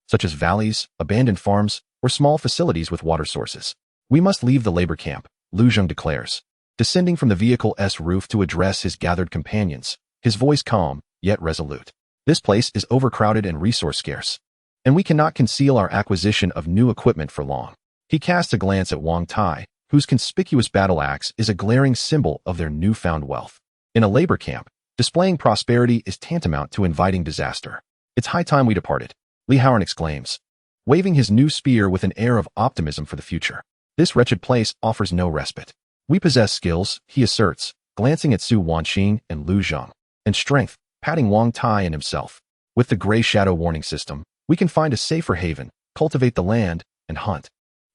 such as valleys, abandoned farms, or small facilities with water sources. We must leave the labor camp, Lu Zheng declares, descending from the vehicle's roof to address his gathered companions, his voice calm, yet resolute. This place is overcrowded and resource scarce, and we cannot conceal our acquisition of new equipment for long. He casts a glance at Wang Tai, whose conspicuous battle axe is a glaring symbol of their newfound wealth. In a labor camp, displaying prosperity is tantamount to inviting disaster. It's high time we departed, Li Haoran exclaims, waving his new spear with an air of optimism for the future. This wretched place offers no respite. We possess skills, he asserts, glancing at Su Wanqing and Lu Zheng, and strength, patting Wang Tai and himself. With the gray shadow warning system, we can find a safer haven, cultivate the land, and hunt,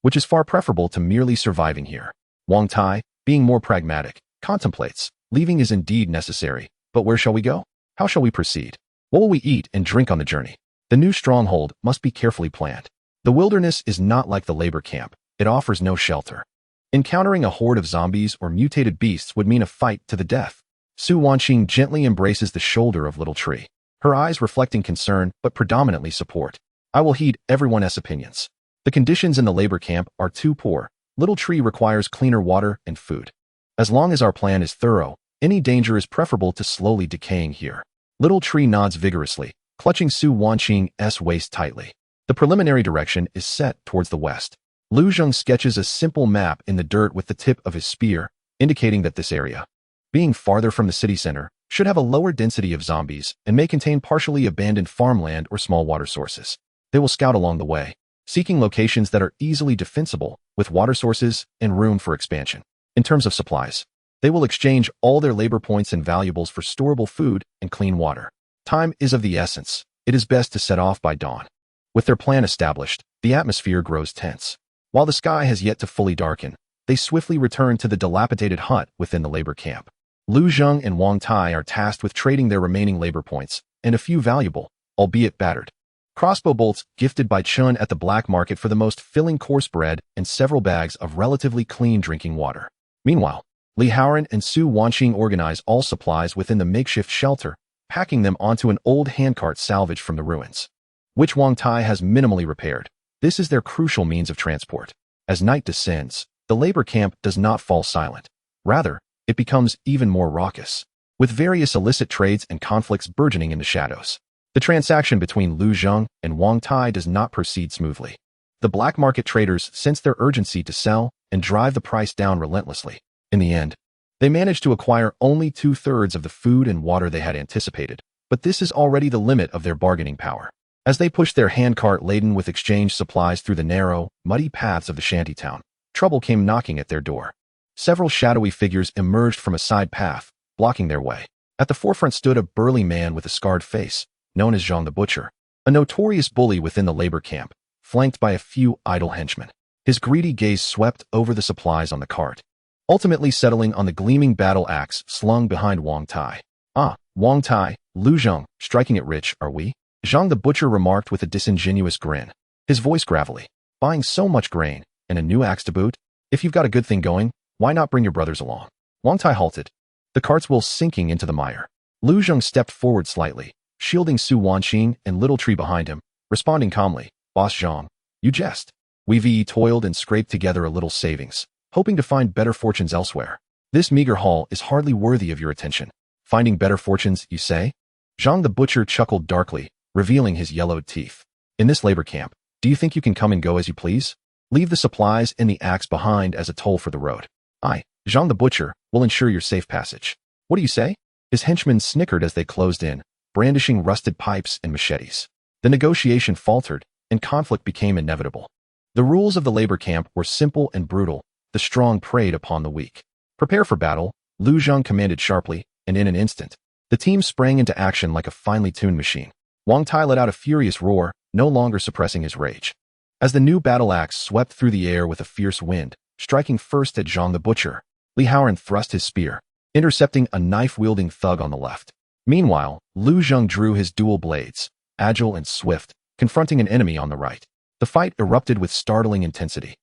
which is far preferable to merely surviving here. Wang Tai, being more pragmatic, contemplates, leaving is indeed necessary, but where shall we go? How shall we proceed? What will we eat and drink on the journey? The new stronghold must be carefully planned. The wilderness is not like the labor camp. It offers no shelter. Encountering a horde of zombies or mutated beasts would mean a fight to the death. Su Wanqing gently embraces the shoulder of Little Tree, her eyes reflecting concern but predominantly support. I will heed everyone's opinions. The conditions in the labor camp are too poor. Little Tree requires cleaner water and food. As long as our plan is thorough, any danger is preferable to slowly decaying here. Little Tree nods vigorously, clutching Su Wanqing's waist tightly. The preliminary direction is set towards the west. Lu Zheng sketches a simple map in the dirt with the tip of his spear, indicating that this area, being farther from the city center, should have a lower density of zombies and may contain partially abandoned farmland or small water sources. They will scout along the way, seeking locations that are easily defensible, with water sources and room for expansion. In terms of supplies, they will exchange all their labor points and valuables for storable food and clean water. Time is of the essence. It is best to set off by dawn. With their plan established, the atmosphere grows tense. While the sky has yet to fully darken, they swiftly return to the dilapidated hut within the labor camp. Lu Zheng and Wang Tai are tasked with trading their remaining labor points and a few valuable, albeit battered, crossbow bolts gifted by Chun at the black market for the most filling coarse bread and several bags of relatively clean drinking water. Meanwhile, Li Haoran and Su Wanqing organize all supplies within the makeshift shelter, packing them onto an old handcart salvaged from the ruins, which Wang Tai has minimally repaired. This is their crucial means of transport. As night descends, the labor camp does not fall silent. Rather, it becomes even more raucous, with various illicit trades and conflicts burgeoning in the shadows. The transaction between Lu Zheng and Wang Tai does not proceed smoothly. The black market traders sense their urgency to sell and drive the price down relentlessly. In the end, they manage to acquire only 2/3 of the food and water they had anticipated, but this is already the limit of their bargaining power. As they pushed their handcart laden with exchange supplies through the narrow, muddy paths of the shantytown, trouble came knocking at their door. Several shadowy figures emerged from a side path, blocking their way. At the forefront stood a burly man with a scarred face, known as Jean the Butcher, a notorious bully within the labor camp, flanked by a few idle henchmen. His greedy gaze swept over the supplies on the cart, ultimately settling on the gleaming battle axe slung behind Wang Tai. "Ah, Wang Tai, Lu Zheng, striking it rich, are we?" Zhang the Butcher remarked with a disingenuous grin, his voice gravelly. "Buying so much grain, and a new axe to boot? If you've got a good thing going, why not bring your brothers along?" Wang Tai halted, the cart's wheel sinking into the mire. Lu Zheng stepped forward slightly, shielding Su Wanqing and Little Tree behind him, responding calmly, "Boss Zhang, you jest. We've toiled and scraped together a little savings, hoping to find better fortunes elsewhere. This meager haul is hardly worthy of your attention. Finding better fortunes, you say?" Zhang the Butcher chuckled darkly, revealing his yellowed teeth. "In this labor camp, do you think you can come and go as you please? Leave the supplies and the axe behind as a toll for the road. I, Zhang the Butcher, will ensure your safe passage. What do you say?" His henchmen snickered as they closed in, brandishing rusted pipes and machetes. The negotiation faltered, and conflict became inevitable. The rules of the labor camp were simple and brutal. The strong preyed upon the weak. "Prepare for battle," Lu Zheng commanded sharply, and in an instant, the team sprang into action like a finely tuned machine. Wang Tai let out a furious roar, no longer suppressing his rage. As the new battle axe swept through the air with a fierce wind, striking first at Zhang the Butcher, Li Haoran thrust his spear, intercepting a knife-wielding thug on the left. Meanwhile, Lu Zheng drew his dual blades, agile and swift, confronting an enemy on the right. The fight erupted with startling intensity.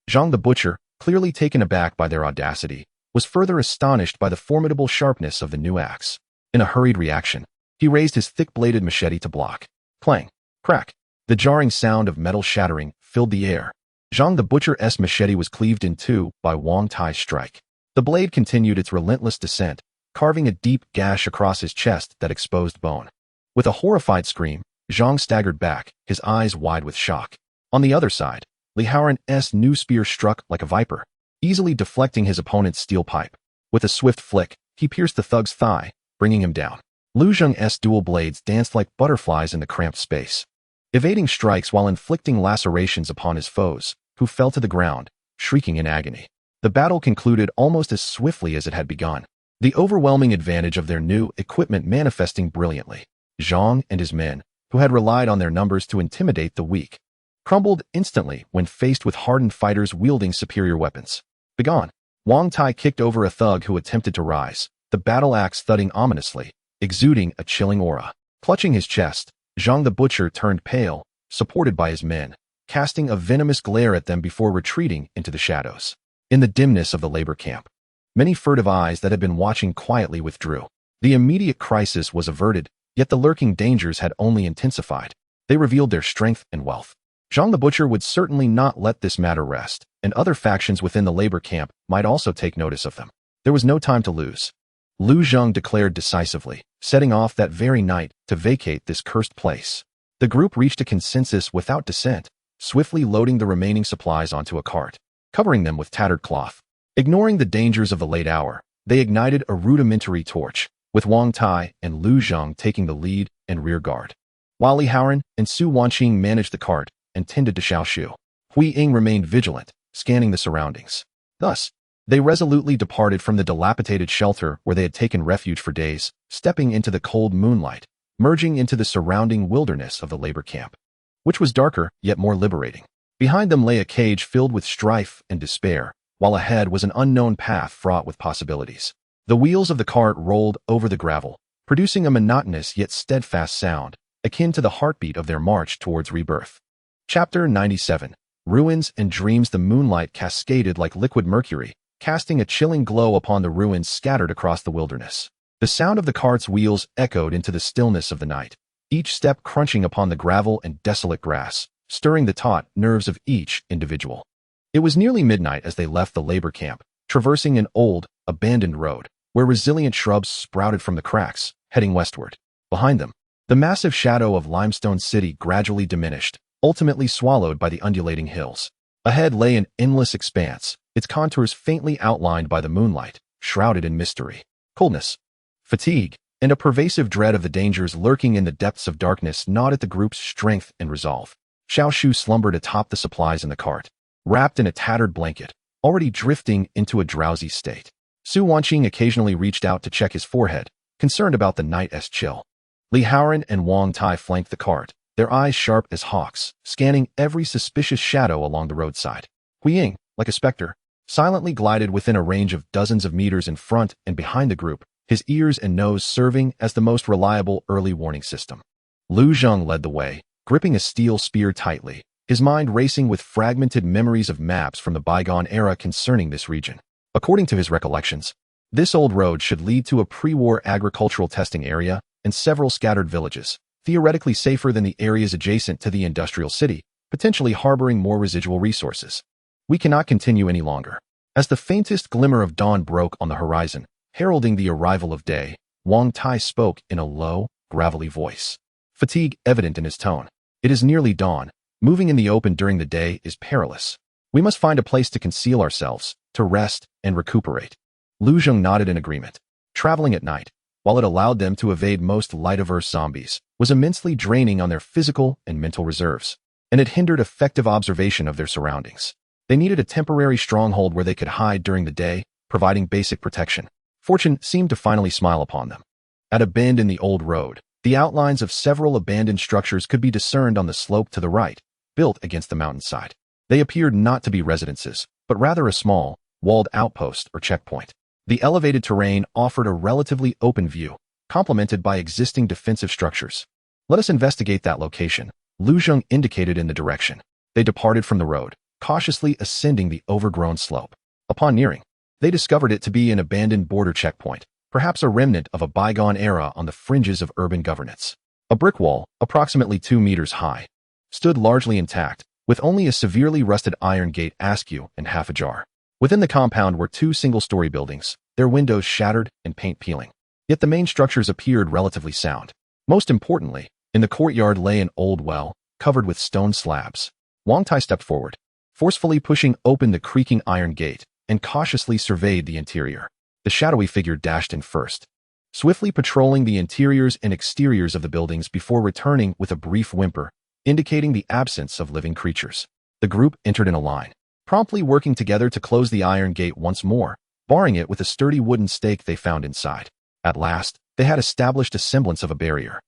Zhang the Butcher, clearly taken aback by their audacity, was further astonished by the formidable sharpness of the new axe. In a hurried reaction, he raised his thick-bladed machete to block. Clang! Crack! The jarring sound of metal shattering filled the air. Zhang the Butcher's machete was cleaved in two by Wang Tai's strike. The blade continued its relentless descent, carving a deep gash across his chest that exposed bone. With a horrified scream, Zhang staggered back, his eyes wide with shock. On the other side, Li Haoran's new spear struck like a viper, easily deflecting his opponent's steel pipe. With a swift flick, he pierced the thug's thigh, bringing him down. Lu Zheng's dual blades danced like butterflies in the cramped space, evading strikes while inflicting lacerations upon his foes, who fell to the ground, shrieking in agony. The battle concluded almost as swiftly as it had begun, the overwhelming advantage of their new equipment manifesting brilliantly. Zhang and his men, who had relied on their numbers to intimidate the weak, crumbled instantly when faced with hardened fighters wielding superior weapons. "Begone!" Wang Tai kicked over a thug who attempted to rise, the battle axe thudding ominously, exuding a chilling aura. Clutching his chest, Zhang the Butcher turned pale, supported by his men, casting a venomous glare at them before retreating into the shadows. In the dimness of the labor camp, many furtive eyes that had been watching quietly withdrew. The immediate crisis was averted, yet the lurking dangers had only intensified. They revealed their strength and wealth. Zhang the Butcher would certainly not let this matter rest, and other factions within the labor camp might also take notice of them. There was no time to lose. Lu Zheng declared decisively, setting off that very night to vacate this cursed place. The group reached a consensus without dissent, swiftly loading the remaining supplies onto a cart, covering them with tattered cloth. Ignoring the dangers of the late hour, they ignited a rudimentary torch, with Wang Tai and Lu Zheng taking the lead and rear guard. While Li Haoran and Su Wanqing managed the cart and tended to Xiaoshu, Hui Ying remained vigilant, scanning the surroundings. Thus, they resolutely departed from the dilapidated shelter where they had taken refuge for days, stepping into the cold moonlight, merging into the surrounding wilderness of the labor camp, which was darker yet more liberating. Behind them lay a cage filled with strife and despair, while ahead was an unknown path fraught with possibilities. The wheels of the cart rolled over the gravel, producing a monotonous yet steadfast sound, akin to the heartbeat of their march towards rebirth. Chapter 97. Ruins and Dreams. The moonlight cascaded like liquid mercury, casting a chilling glow upon the ruins scattered across the wilderness. The sound of the cart's wheels echoed into the stillness of the night, each step crunching upon the gravel and desolate grass, stirring the taut nerves of each individual. It was nearly midnight as they left the labor camp, traversing an old, abandoned road, where resilient shrubs sprouted from the cracks, heading westward. Behind them, the massive shadow of Limestone City gradually diminished, ultimately swallowed by the undulating hills. Ahead lay an endless expanse, its contours faintly outlined by the moonlight, shrouded in mystery. Coldness, fatigue, and a pervasive dread of the dangers lurking in the depths of darkness gnawed at the group's strength and resolve. Xiao Shu slumbered atop the supplies in the cart, wrapped in a tattered blanket, already drifting into a drowsy state. Su Wanqing occasionally reached out to check his forehead, concerned about the night's chill. Li Haoran and Wang Tai flanked the cart, their eyes sharp as hawks, scanning every suspicious shadow along the roadside. Huiying, like a specter, silently glided within a range of dozens of meters in front and behind the group, his ears and nose serving as the most reliable early warning system. Lu Zheng led the way, gripping a steel spear tightly, his mind racing with fragmented memories of maps from the bygone era concerning this region. According to his recollections, this old road should lead to a pre-war agricultural testing area and several scattered villages, theoretically safer than the areas adjacent to the industrial city, potentially harboring more residual resources. We cannot continue any longer. As the faintest glimmer of dawn broke on the horizon, heralding the arrival of day, Wang Tai spoke in a low, gravelly voice. Fatigue evident in his tone. It is nearly dawn. Moving in the open during the day is perilous. We must find a place to conceal ourselves, to rest and recuperate. Lu Zheng nodded in agreement. Traveling at night, while it allowed them to evade most light-averse zombies, was immensely draining on their physical and mental reserves, and it hindered effective observation of their surroundings. They needed a temporary stronghold where they could hide during the day, providing basic protection. Fortune seemed to finally smile upon them. At a bend in the old road, the outlines of several abandoned structures could be discerned on the slope to the right, built against the mountainside. They appeared not to be residences, but rather a small, walled outpost or checkpoint. The elevated terrain offered a relatively open view, complemented by existing defensive structures. Let us investigate that location, Lu Zheng indicated in the direction. They departed from the road, cautiously ascending the overgrown slope. Upon nearing, they discovered it to be an abandoned border checkpoint, perhaps a remnant of a bygone era on the fringes of urban governance. A brick wall, approximately 2 meters high, stood largely intact, with only a severely rusted iron gate askew and half ajar. Within the compound were 2 single-story buildings, their windows shattered and paint peeling. Yet the main structures appeared relatively sound. Most importantly, in the courtyard lay an old well, covered with stone slabs. Wang Tai stepped forward, forcefully pushing open the creaking iron gate, and cautiously surveyed the interior. The shadowy figure dashed in first, swiftly patrolling the interiors and exteriors of the buildings before returning with a brief whimper, indicating the absence of living creatures. The group entered in a line, promptly working together to close the iron gate once more, barring it with a sturdy wooden stake they found inside. At last, they had established a semblance of a barrier,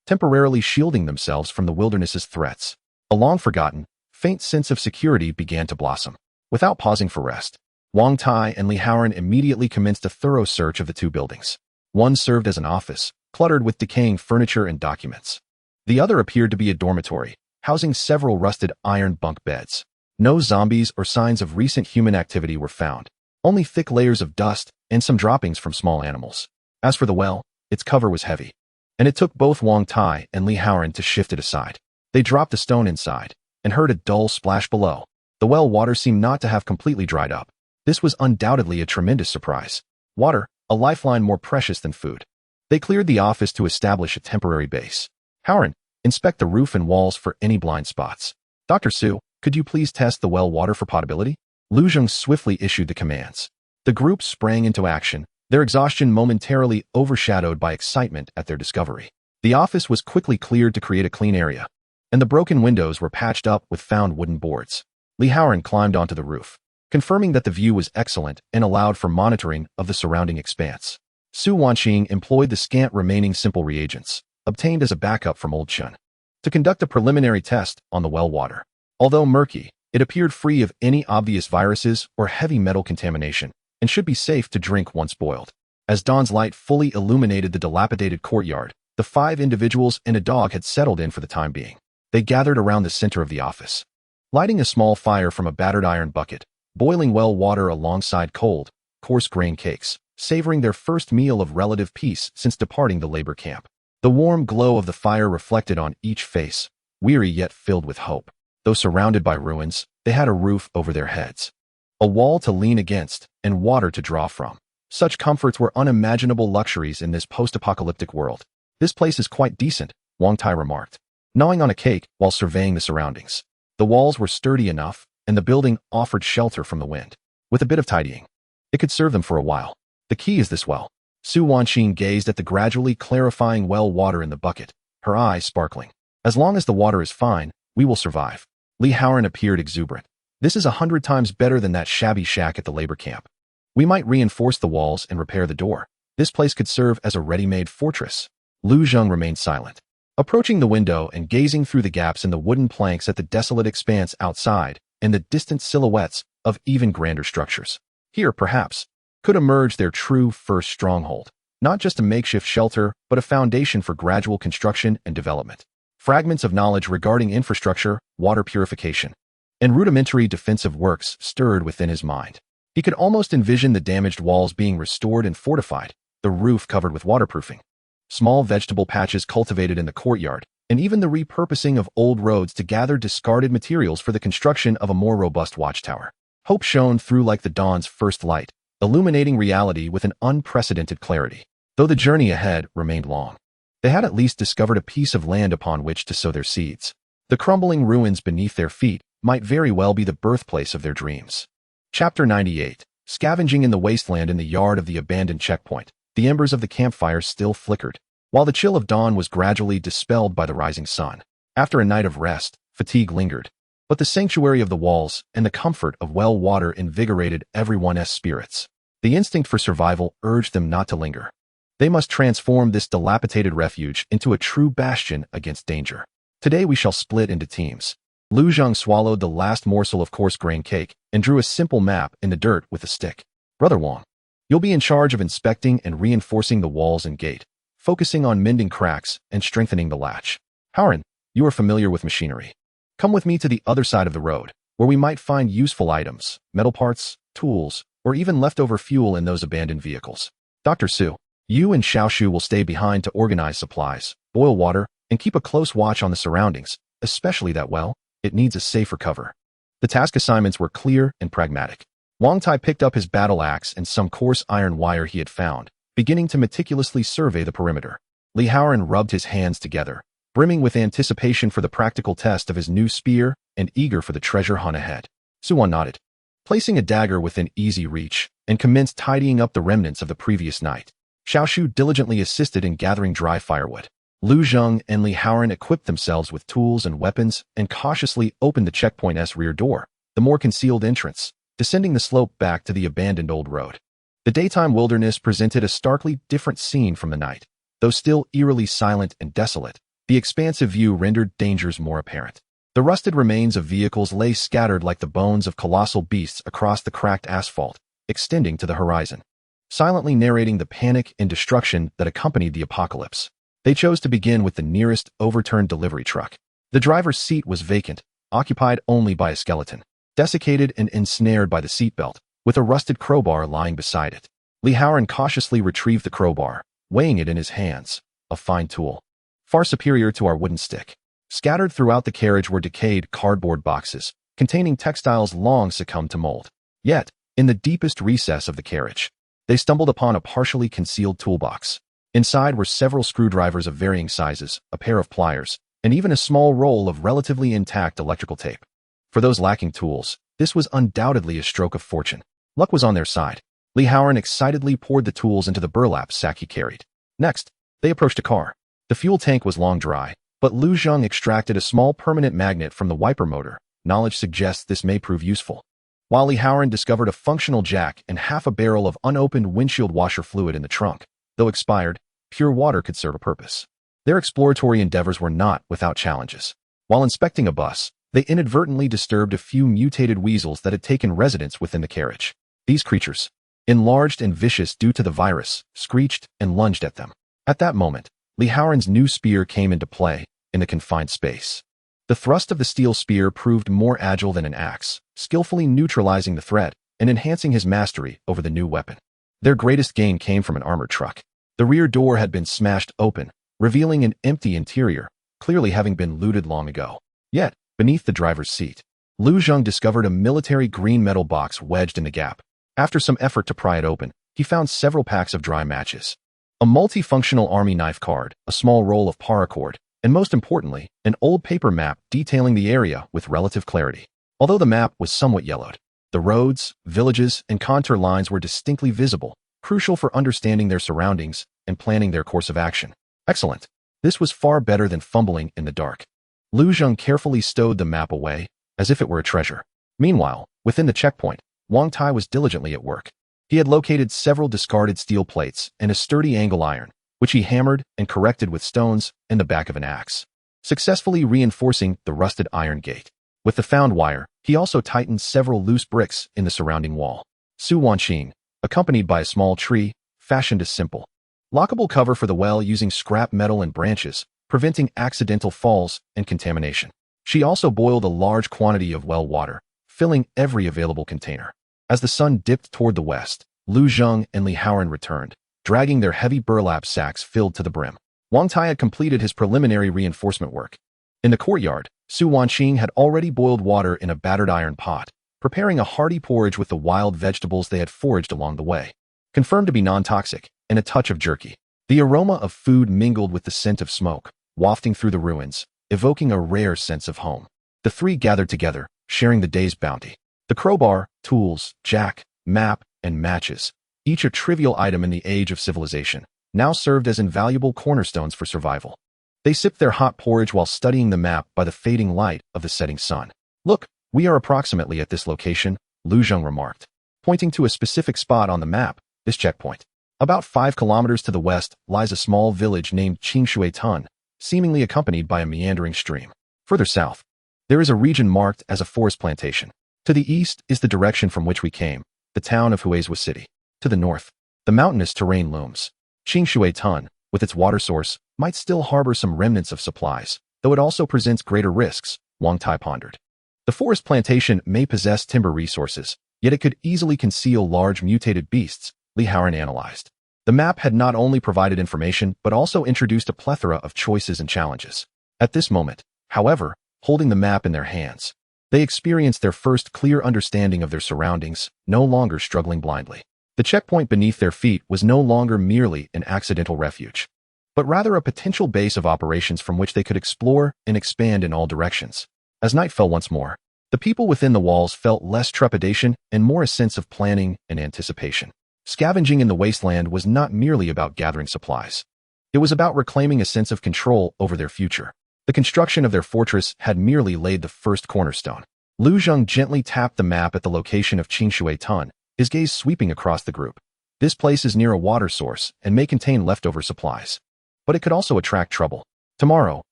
temporarily shielding themselves from the wilderness's threats. A long-forgotten, faint sense of security began to blossom. Without pausing for rest, Wang Tai and Li Haoran immediately commenced a thorough search of the 2 buildings. One served as an office, cluttered with decaying furniture and documents. The other appeared to be a dormitory, housing several rusted iron bunk beds. No zombies or signs of recent human activity were found, only thick layers of dust and some droppings from small animals. As for the well, its cover was heavy, and it took both Wang Tai and Li Haoran to shift it aside. They dropped a stone inside, and heard a dull splash below. The well water seemed not to have completely dried up. This was undoubtedly a tremendous surprise. Water, a lifeline more precious than food. They cleared the office to establish a temporary base. Haoran, inspect the roof and walls for any blind spots. Dr. Su, could you please test the well water for potability? Lu Zheng swiftly issued the commands. The group sprang into action, their exhaustion momentarily overshadowed by excitement at their discovery. The office was quickly cleared to create a clean area, and the broken windows were patched up with found wooden boards. Li Haoran climbed onto the roof, confirming that the view was excellent and allowed for monitoring of the surrounding expanse. Su Wanqing employed the scant remaining simple reagents, obtained as a backup from Old Chun, to conduct a preliminary test on the well water. Although murky, it appeared free of any obvious viruses or heavy metal contamination, and should be safe to drink once boiled. As dawn's light fully illuminated the dilapidated courtyard, the 5 individuals and a dog had settled in for the time being. They gathered around the center of the office, lighting a small fire from a battered iron bucket, boiling well water alongside cold, coarse grain cakes, savoring their first meal of relative peace since departing the labor camp. The warm glow of the fire reflected on each face, weary yet filled with hope. Though surrounded by ruins, they had a roof over their heads, a wall to lean against, and water to draw from. Such comforts were unimaginable luxuries in this post-apocalyptic world. This place is quite decent, Wang Tai remarked, gnawing on a cake while surveying the surroundings. The walls were sturdy enough, and the building offered shelter from the wind. With a bit of tidying, it could serve them for a while. The key is this well. Su Wanqing gazed at the gradually clarifying well water in the bucket, her eyes sparkling. As long as the water is fine, we will survive. Li Haoran appeared exuberant. This is 100 times better than that shabby shack at the labor camp. We might reinforce the walls and repair the door. This place could serve as a ready-made fortress. Lu Zheng remained silent, approaching the window and gazing through the gaps in the wooden planks at the desolate expanse outside and the distant silhouettes of even grander structures. Here, perhaps, could emerge their true first stronghold, not just a makeshift shelter, but a foundation for gradual construction and development. Fragments of knowledge regarding infrastructure, water purification, and rudimentary defensive works stirred within his mind. He could almost envision the damaged walls being restored and fortified, the roof covered with waterproofing, small vegetable patches cultivated in the courtyard, and even the repurposing of old roads to gather discarded materials for the construction of a more robust watchtower. Hope shone through like the dawn's first light, illuminating reality with an unprecedented clarity. Though the journey ahead remained long, they had at least discovered a piece of land upon which to sow their seeds. The crumbling ruins beneath their feet might very well be the birthplace of their dreams. Chapter 98. Scavenging in the wasteland. In the yard of the abandoned checkpoint, the embers of the campfire still flickered, while the chill of dawn was gradually dispelled by the rising sun. After a night of rest, fatigue lingered, but the sanctuary of the walls and the comfort of well water invigorated everyone's spirits. The instinct for survival urged them not to linger. They must transform this dilapidated refuge into a true bastion against danger. Today we shall split into teams. Lu Zheng swallowed the last morsel of coarse grain cake and drew a simple map in the dirt with a stick. Brother Wang, you'll be in charge of inspecting and reinforcing the walls and gate, focusing on mending cracks and strengthening the latch. Haoran, you are familiar with machinery. Come with me to the other side of the road, where we might find useful items, metal parts, tools, or even leftover fuel in those abandoned vehicles. Dr. Su, you and Xiaoshu will stay behind to organize supplies, boil water, and keep a close watch on the surroundings, especially that well. It needs a safer cover. The task assignments were clear and pragmatic. Wang Tai picked up his battle axe and some coarse iron wire he had found, beginning to meticulously survey the perimeter. Li Haoran rubbed his hands together, brimming with anticipation for the practical test of his new spear and eager for the treasure hunt ahead. Suwan nodded, placing a dagger within easy reach, and commenced tidying up the remnants of the previous night. Xiaoshu diligently assisted in gathering dry firewood. Lu Zheng and Li Haoran equipped themselves with tools and weapons and cautiously opened the checkpoint's rear door, the more concealed entrance, descending the slope back to the abandoned old road. The daytime wilderness presented a starkly different scene from the night. Though still eerily silent and desolate, the expansive view rendered dangers more apparent. The rusted remains of vehicles lay scattered like the bones of colossal beasts across the cracked asphalt, extending to the horizon, silently narrating the panic and destruction that accompanied the apocalypse. They chose to begin with the nearest overturned delivery truck. The driver's seat was vacant, occupied only by a skeleton, desiccated and ensnared by the seatbelt, with a rusted crowbar lying beside it. Li Haoran cautiously retrieved the crowbar, weighing it in his hands, a fine tool, far superior to our wooden stick. Scattered throughout the carriage were decayed cardboard boxes, containing textiles long succumbed to mold. Yet, in the deepest recess of the carriage, they stumbled upon a partially concealed toolbox. Inside were several screwdrivers of varying sizes, a pair of pliers, and even a small roll of relatively intact electrical tape. For those lacking tools, this was undoubtedly a stroke of fortune. Luck was on their side. Li Haoran excitedly poured the tools into the burlap sack he carried. Next, they approached a car. The fuel tank was long dry, but Lu Zheng extracted a small permanent magnet from the wiper motor. Knowledge suggests this may prove useful. While Li Haoran discovered a functional jack and half a barrel of unopened windshield washer fluid in the trunk. Though expired, pure water could serve a purpose. Their exploratory endeavors were not without challenges. While inspecting a bus, they inadvertently disturbed a few mutated weasels that had taken residence within the carriage. These creatures, enlarged and vicious due to the virus, screeched and lunged at them. At that moment, Li Haoran's new spear came into play in the confined space. The thrust of the steel spear proved more agile than an axe, skillfully neutralizing the threat and enhancing his mastery over the new weapon. Their greatest gain came from an armored truck. The rear door had been smashed open, revealing an empty interior, clearly having been looted long ago. Yet, beneath the driver's seat, Lu Zheng discovered a military green metal box wedged in the gap. After some effort to pry it open, he found several packs of dry matches, a multifunctional army knife card, a small roll of paracord, and most importantly, an old paper map detailing the area with relative clarity. Although the map was somewhat yellowed, the roads, villages, and contour lines were distinctly visible, crucial for understanding their surroundings and planning their course of action. Excellent. This was far better than fumbling in the dark. Lu Zheng carefully stowed the map away, as if it were a treasure. Meanwhile, within the checkpoint, Wang Tai was diligently at work. He had located several discarded steel plates and a sturdy angle iron, which he hammered and corrected with stones and the back of an axe, successfully reinforcing the rusted iron gate. With the found wire, he also tightened several loose bricks in the surrounding wall. Su Wanqing, accompanied by a small tree, fashioned a simple, lockable cover for the well using scrap metal and branches, preventing accidental falls and contamination. She also boiled a large quantity of well water, filling every available container. As the sun dipped toward the west, Lu Zheng and Li Haoran returned, dragging their heavy burlap sacks filled to the brim. Wang Tai had completed his preliminary reinforcement work. In the courtyard, Su Wanqing had already boiled water in a battered iron pot, preparing a hearty porridge with the wild vegetables they had foraged along the way. Confirmed to be non-toxic, and a touch of jerky. The aroma of food mingled with the scent of smoke, wafting through the ruins, evoking a rare sense of home. The three gathered together, sharing the day's bounty. The crowbar, tools, jack, map, and matches, each a trivial item in the age of civilization, now served as invaluable cornerstones for survival. They sipped their hot porridge while studying the map by the fading light of the setting sun. Look, we are approximately at this location, Lu Zheng remarked, pointing to a specific spot on the map, this checkpoint. About 5 kilometers to the west lies a small village named Qingshui Tun, seemingly accompanied by a meandering stream. Further south, there is a region marked as a forest plantation. To the east is the direction from which we came, the town of Huizhua City. To the north, the mountainous terrain looms. Qingshui Tun, with its water source, might still harbor some remnants of supplies, though it also presents greater risks, Wang Tai pondered. The forest plantation may possess timber resources, yet it could easily conceal large mutated beasts, Li Haoran analyzed. The map had not only provided information but also introduced a plethora of choices and challenges. At this moment, however, holding the map in their hands, they experienced their first clear understanding of their surroundings, no longer struggling blindly. The checkpoint beneath their feet was no longer merely an accidental refuge, but rather a potential base of operations from which they could explore and expand in all directions. As night fell once more, the people within the walls felt less trepidation and more a sense of planning and anticipation. Scavenging in the wasteland was not merely about gathering supplies. It was about reclaiming a sense of control over their future. The construction of their fortress had merely laid the first cornerstone. Lu Zheng gently tapped the map at the location of Qingshui Tun, his gaze sweeping across the group. This place is near a water source and may contain leftover supplies, but it could also attract trouble. Tomorrow,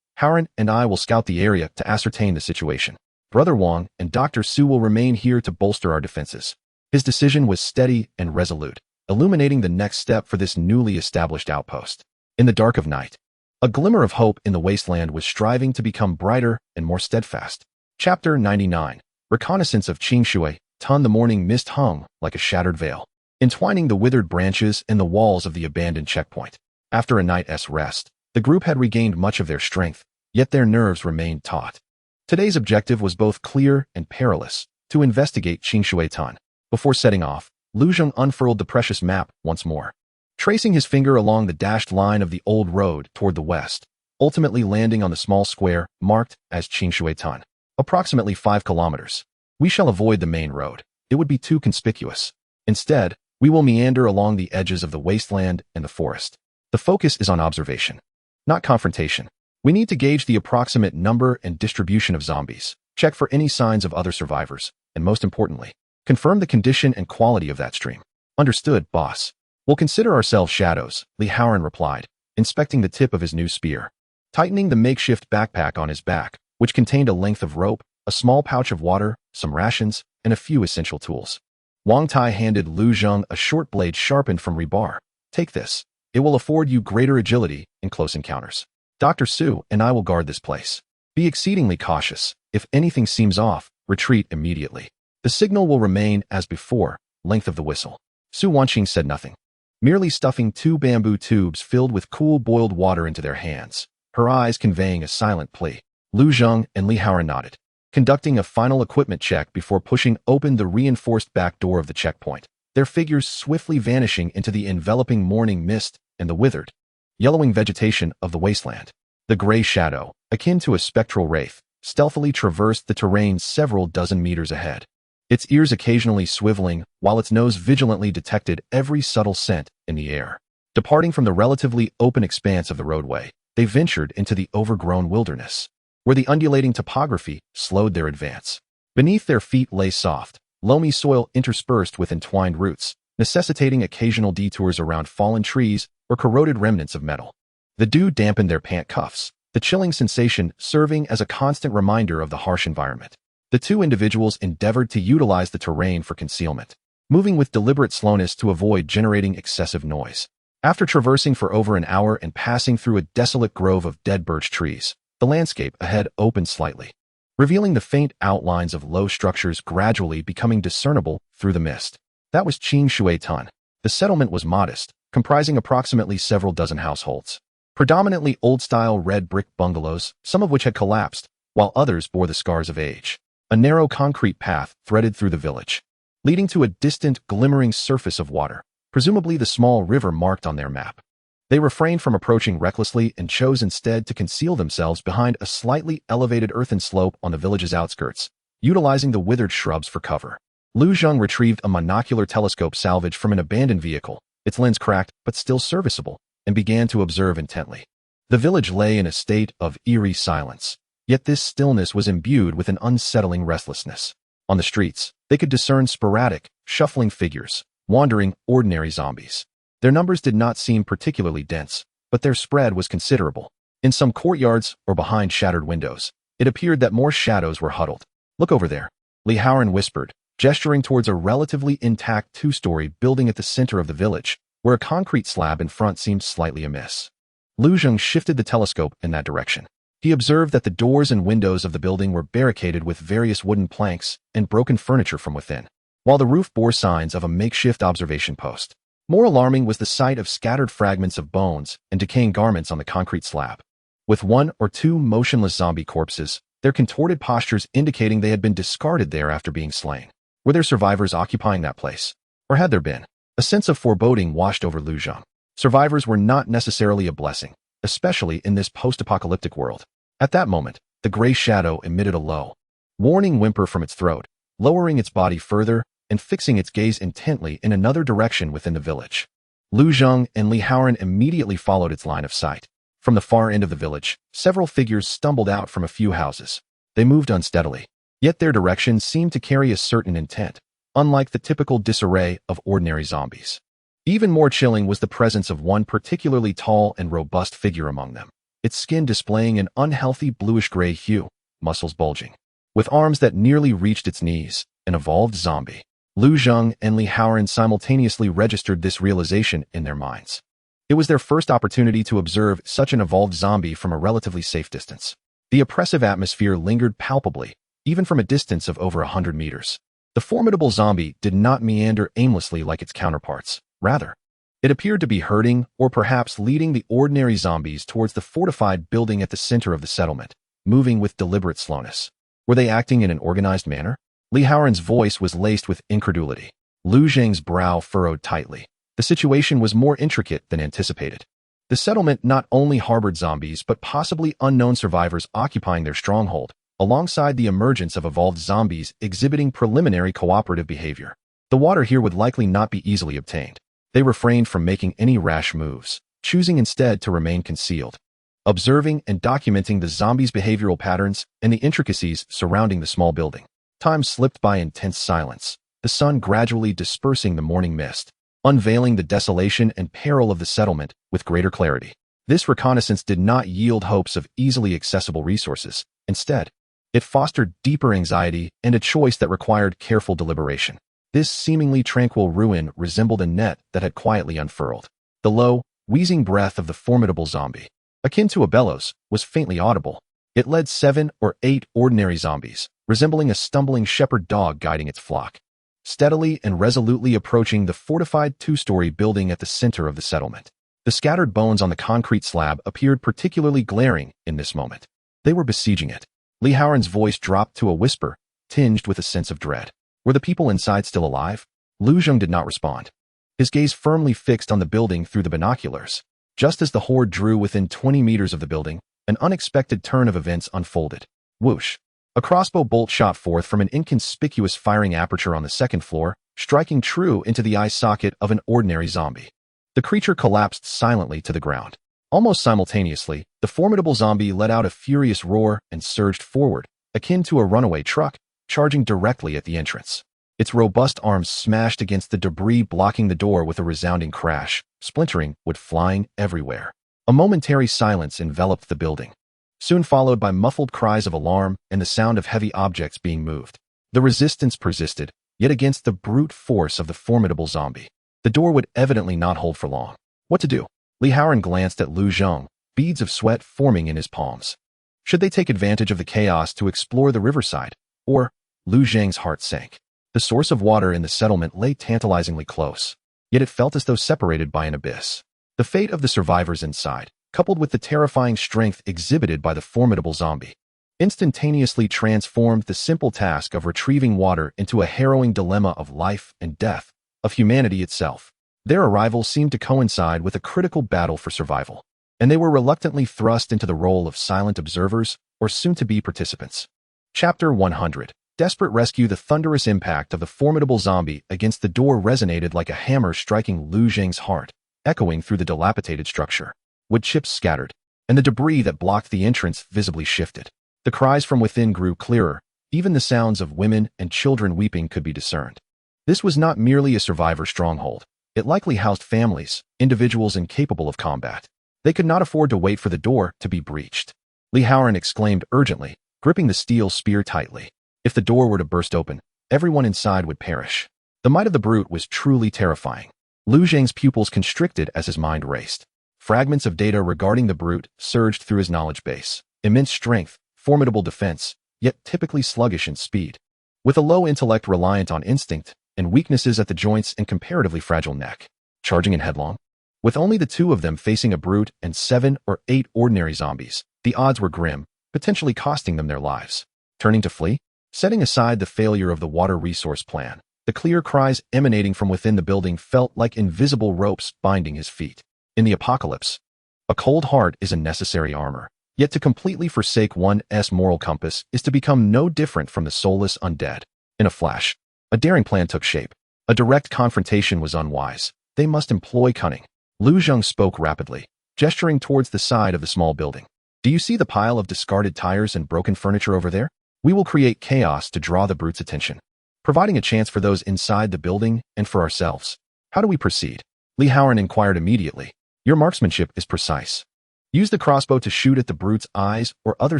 Haoran and I will scout the area to ascertain the situation. Brother Wang and Dr. Su will remain here to bolster our defenses. His decision was steady and resolute, illuminating the next step for this newly established outpost. In the dark of night, a glimmer of hope in the wasteland was striving to become brighter and more steadfast. Chapter 99. Reconnaissance of Qingshui Tun. The morning mist hung like a shattered veil, entwining the withered branches and the walls of the abandoned checkpoint. After a night's rest, the group had regained much of their strength, yet their nerves remained taut. Today's objective was both clear and perilous, to investigate Qingshui Tun. Before setting off, Lu Zheng unfurled the precious map once more, tracing his finger along the dashed line of the old road toward the west, ultimately landing on the small square marked as Qingshui Tun. Approximately 5 kilometers. We shall avoid the main road. It would be too conspicuous. Instead, we will meander along the edges of the wasteland and the forest. The focus is on observation, not confrontation. We need to gauge the approximate number and distribution of zombies, check for any signs of other survivors, and most importantly, confirm the condition and quality of that stream. Understood, boss. We'll consider ourselves shadows, Li Haoran replied, inspecting the tip of his new spear. Tightening the makeshift backpack on his back, which contained a length of rope, a small pouch of water, some rations, and a few essential tools. Wang Tai handed Lu Zheng a short blade sharpened from rebar. Take this. It will afford you greater agility in close encounters. Dr. Su and I will guard this place. Be exceedingly cautious. If anything seems off, retreat immediately. The signal will remain as before, length of the whistle. Su Wanqing said nothing, merely stuffing 2 bamboo tubes filled with cool boiled water into their hands, her eyes conveying a silent plea. Lu Zheng and Li Haoran nodded, conducting a final equipment check before pushing open the reinforced back door of the checkpoint, their figures swiftly vanishing into the enveloping morning mist and the withered, yellowing vegetation of the wasteland. The gray shadow, akin to a spectral wraith, stealthily traversed the terrain several dozen meters ahead. its ears occasionally swiveling while its nose vigilantly detected every subtle scent in the air. Departing from the relatively open expanse of the roadway, they ventured into the overgrown wilderness, where the undulating topography slowed their advance. Beneath their feet lay soft, loamy soil interspersed with entwined roots, necessitating occasional detours around fallen trees or corroded remnants of metal. The dew dampened their pant cuffs, the chilling sensation serving as a constant reminder of the harsh environment. The two individuals endeavored to utilize the terrain for concealment, moving with deliberate slowness to avoid generating excessive noise. After traversing for over an hour and passing through a desolate grove of dead birch trees, the landscape ahead opened slightly, revealing the faint outlines of low structures gradually becoming discernible through the mist. That was Qing Shui Tun. The settlement was modest, comprising approximately several dozen households. Predominantly old-style red brick bungalows, some of which had collapsed, while others bore the scars of age. A narrow concrete path threaded through the village, leading to a distant, glimmering surface of water, presumably the small river marked on their map. They refrained from approaching recklessly and chose instead to conceal themselves behind a slightly elevated earthen slope on the village's outskirts, utilizing the withered shrubs for cover. Lu Zheng retrieved a monocular telescope salvaged from an abandoned vehicle, its lens cracked but still serviceable, and began to observe intently. The village lay in a state of eerie silence, yet this stillness was imbued with an unsettling restlessness. On the streets, they could discern sporadic, shuffling figures, wandering ordinary zombies. Their numbers did not seem particularly dense, but their spread was considerable. In some courtyards or behind shattered windows, it appeared that more shadows were huddled. "Look over there," Li Haoran whispered, gesturing towards a relatively intact two-story building at the center of the village, where a concrete slab in front seemed slightly amiss. Lu Zheng shifted the telescope in that direction. He observed that the doors and windows of the building were barricaded with various wooden planks and broken furniture from within, while the roof bore signs of a makeshift observation post. More alarming was the sight of scattered fragments of bones and decaying garments on the concrete slab. With one or two motionless zombie corpses, their contorted postures indicating they had been discarded there after being slain. Were there survivors occupying that place? Or had there been? A sense of foreboding washed over Lu Zheng. Survivors were not necessarily a blessing, especially in this post-apocalyptic world. At that moment, the gray shadow emitted a low, warning whimper from its throat, lowering its body further and fixing its gaze intently in another direction within the village. Lu Zheng and Li Haoran immediately followed its line of sight. From the far end of the village, several figures stumbled out from a few houses. They moved unsteadily, yet their direction seemed to carry a certain intent, unlike the typical disarray of ordinary zombies. Even more chilling was the presence of one particularly tall and robust figure among them, its skin displaying an unhealthy bluish-gray hue, muscles bulging. With arms that nearly reached its knees, an evolved zombie. Lu Zheng and Li Haoran simultaneously registered this realization in their minds. It was their first opportunity to observe such an evolved zombie from a relatively safe distance. The oppressive atmosphere lingered palpably, even from a distance of over 100 meters. The formidable zombie did not meander aimlessly like its counterparts. Rather, it appeared to be herding or perhaps leading the ordinary zombies towards the fortified building at the center of the settlement, moving with deliberate slowness. Were they acting in an organized manner? Li Haoran's voice was laced with incredulity. Lu Zheng's brow furrowed tightly. The situation was more intricate than anticipated. The settlement not only harbored zombies but possibly unknown survivors occupying their stronghold, alongside the emergence of evolved zombies exhibiting preliminary cooperative behavior. The water here would likely not be easily obtained. They refrained from making any rash moves, choosing instead to remain concealed, observing and documenting the zombies' behavioral patterns and the intricacies surrounding the small building. Time slipped by in tense silence, the sun gradually dispersing the morning mist, unveiling the desolation and peril of the settlement with greater clarity. This reconnaissance did not yield hopes of easily accessible resources. Instead, it fostered deeper anxiety and a choice that required careful deliberation. This seemingly tranquil ruin resembled a net that had quietly unfurled. The low, wheezing breath of the formidable zombie, akin to a bellows, was faintly audible. It led 7 or 8 ordinary zombies, resembling a stumbling shepherd dog guiding its flock, steadily and resolutely approaching the fortified two-story building at the center of the settlement. The scattered bones on the concrete slab appeared particularly glaring in this moment. They were besieging it. Li Haoran's voice dropped to a whisper, tinged with a sense of dread. Were the people inside still alive? Lu Zheng did not respond, his gaze firmly fixed on the building through the binoculars. Just as the horde drew within 20 meters of the building, an unexpected turn of events unfolded. Whoosh! A crossbow bolt shot forth from an inconspicuous firing aperture on the second floor, striking true into the eye socket of an ordinary zombie. The creature collapsed silently to the ground. Almost simultaneously, the formidable zombie let out a furious roar and surged forward, akin to a runaway truck, charging directly at the entrance. Its robust arms smashed against the debris blocking the door with a resounding crash, splintering wood flying everywhere. A momentary silence enveloped the building, soon followed by muffled cries of alarm and the sound of heavy objects being moved. The resistance persisted, yet against the brute force of the formidable zombie, the door would evidently not hold for long. What to do? Li Haoran glanced at Lu Zheng, beads of sweat forming in his palms. Should they take advantage of the chaos to explore the riverside? Or, Lu Zheng's heart sank. The source of water in the settlement lay tantalizingly close, yet it felt as though separated by an abyss. The fate of the survivors inside, coupled with the terrifying strength exhibited by the formidable zombie, instantaneously transformed the simple task of retrieving water into a harrowing dilemma of life and death, of humanity itself. Their arrival seemed to coincide with a critical battle for survival, and they were reluctantly thrust into the role of silent observers or soon-to-be participants. Chapter 100. Desperate rescue. The thunderous impact of the formidable zombie against the door resonated like a hammer striking Lu Zheng's heart, echoing through the dilapidated structure. Wood chips scattered, and the debris that blocked the entrance visibly shifted. The cries from within grew clearer, even the sounds of women and children weeping could be discerned. This was not merely a survivor stronghold. It likely housed families, individuals incapable of combat. They could not afford to wait for the door to be breached. Li Haoran exclaimed urgently, gripping the steel spear tightly. If the door were to burst open, everyone inside would perish. The might of the brute was truly terrifying. Lu Zheng's pupils constricted as his mind raced. Fragments of data regarding the brute surged through his knowledge base. Immense strength, formidable defense, yet typically sluggish in speed. With a low intellect reliant on instinct, and weaknesses at the joints and comparatively fragile neck. Charging in headlong? With only the two of them facing a brute and 7 or 8 ordinary zombies, the odds were grim, potentially costing them their lives. Turning to flee? Setting aside the failure of the water resource plan, the clear cries emanating from within the building felt like invisible ropes binding his feet. In the apocalypse, a cold heart is a necessary armor, yet to completely forsake one's moral compass is to become no different from the soulless undead. In a flash, a daring plan took shape. A direct confrontation was unwise. They must employ cunning. Lu Zheng spoke rapidly, gesturing towards the side of the small building. Do you see the pile of discarded tires and broken furniture over there? We will create chaos to draw the brute's attention, providing a chance for those inside the building and for ourselves. How do we proceed? Li Haoran inquired immediately. Your marksmanship is precise. Use the crossbow to shoot at the brute's eyes or other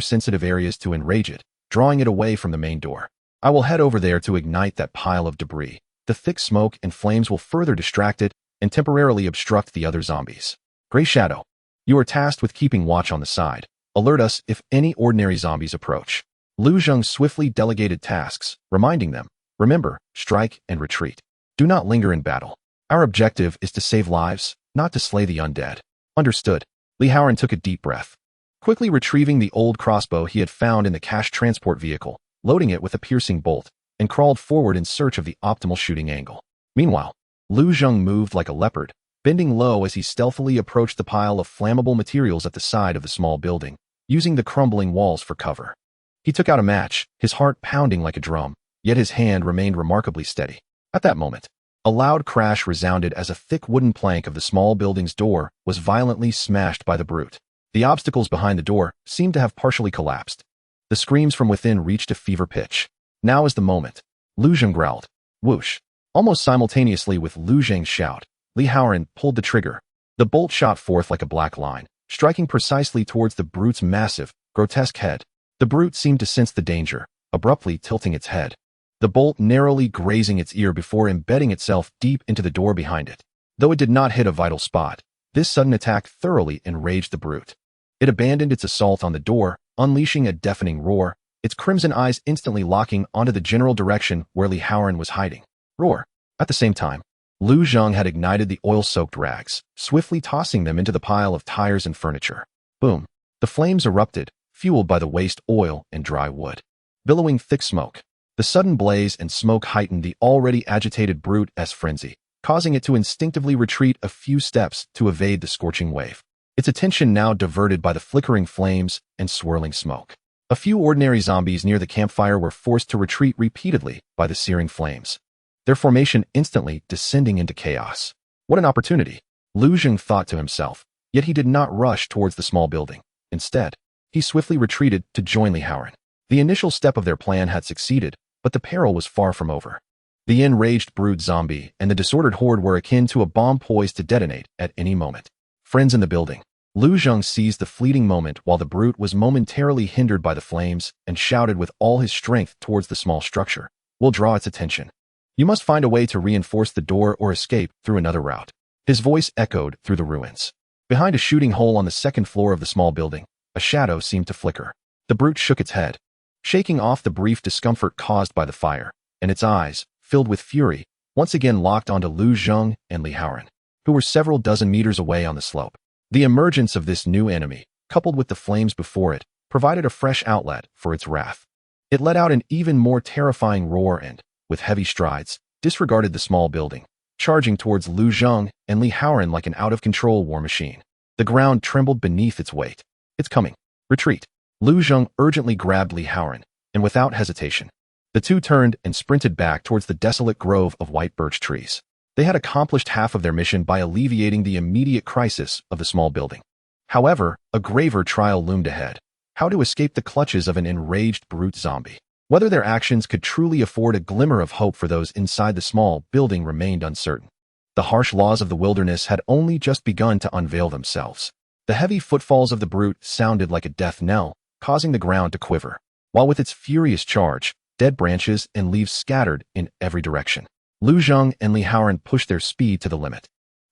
sensitive areas to enrage it, drawing it away from the main door. I will head over there to ignite that pile of debris. The thick smoke and flames will further distract it and temporarily obstruct the other zombies. Gray Shadow, you are tasked with keeping watch on the side. Alert us if any ordinary zombies approach. Lu Zheng swiftly delegated tasks, reminding them, remember, strike and retreat. Do not linger in battle. Our objective is to save lives, not to slay the undead. Understood. Li Haoran took a deep breath, quickly retrieving the old crossbow he had found in the cash transport vehicle, loading it with a piercing bolt, and crawled forward in search of the optimal shooting angle. Meanwhile, Lu Zheng moved like a leopard, bending low as he stealthily approached the pile of flammable materials at the side of the small building, using the crumbling walls for cover. He took out a match, his heart pounding like a drum, yet his hand remained remarkably steady. At that moment, a loud crash resounded as a thick wooden plank of the small building's door was violently smashed by the brute. The obstacles behind the door seemed to have partially collapsed. The screams from within reached a fever pitch. Now is the moment. Lu Zheng growled. Whoosh. Almost simultaneously with Lu Zheng's shout, Li Haoran pulled the trigger. The bolt shot forth like a black line, striking precisely towards the brute's massive, grotesque head. The brute seemed to sense the danger, abruptly tilting its head, the bolt narrowly grazing its ear before embedding itself deep into the door behind it. Though it did not hit a vital spot, this sudden attack thoroughly enraged the brute. It abandoned its assault on the door, unleashing a deafening roar, its crimson eyes instantly locking onto the general direction where Li Haoran was hiding. Roar. At the same time, Lu Zheng had ignited the oil-soaked rags, swiftly tossing them into the pile of tires and furniture. Boom. The flames erupted, fueled by the waste oil and dry wood, billowing thick smoke. The sudden blaze and smoke heightened the already agitated brute's frenzy, causing it to instinctively retreat a few steps to evade the scorching wave. Its attention now diverted by the flickering flames and swirling smoke. A few ordinary zombies near the campfire were forced to retreat repeatedly by the searing flames, their formation instantly descending into chaos. What an opportunity, Lu Zheng thought to himself, yet he did not rush towards the small building. Instead, he swiftly retreated to join Li Haoran. The initial step of their plan had succeeded, but the peril was far from over. The enraged brood zombie and the disordered horde were akin to a bomb poised to detonate at any moment. Friends in the building, Lu Zheng seized the fleeting moment while the brute was momentarily hindered by the flames and shouted with all his strength towards the small structure. We'll draw its attention. You must find a way to reinforce the door or escape through another route. His voice echoed through the ruins. Behind a shooting hole on the second floor of the small building, a shadow seemed to flicker. The brute shook its head, shaking off the brief discomfort caused by the fire, and its eyes, filled with fury, once again locked onto Lu Zheng and Li Haoran, who were several dozen meters away on the slope. The emergence of this new enemy, coupled with the flames before it, provided a fresh outlet for its wrath. It let out an even more terrifying roar and, with heavy strides, disregarded the small building, charging towards Lu Zheng and Li Haoran like an out-of-control war machine. The ground trembled beneath its weight. It's coming. Retreat. Lu Zheng urgently grabbed Li Haoran, and without hesitation, the two turned and sprinted back towards the desolate grove of white birch trees. They had accomplished half of their mission by alleviating the immediate crisis of the small building. However, a graver trial loomed ahead: how to escape the clutches of an enraged brute zombie. Whether their actions could truly afford a glimmer of hope for those inside the small building remained uncertain. The harsh laws of the wilderness had only just begun to unveil themselves. The heavy footfalls of the brute sounded like a death knell, causing the ground to quiver, while with its furious charge, dead branches and leaves scattered in every direction. Lu Zheng and Li Haoran pushed their speed to the limit,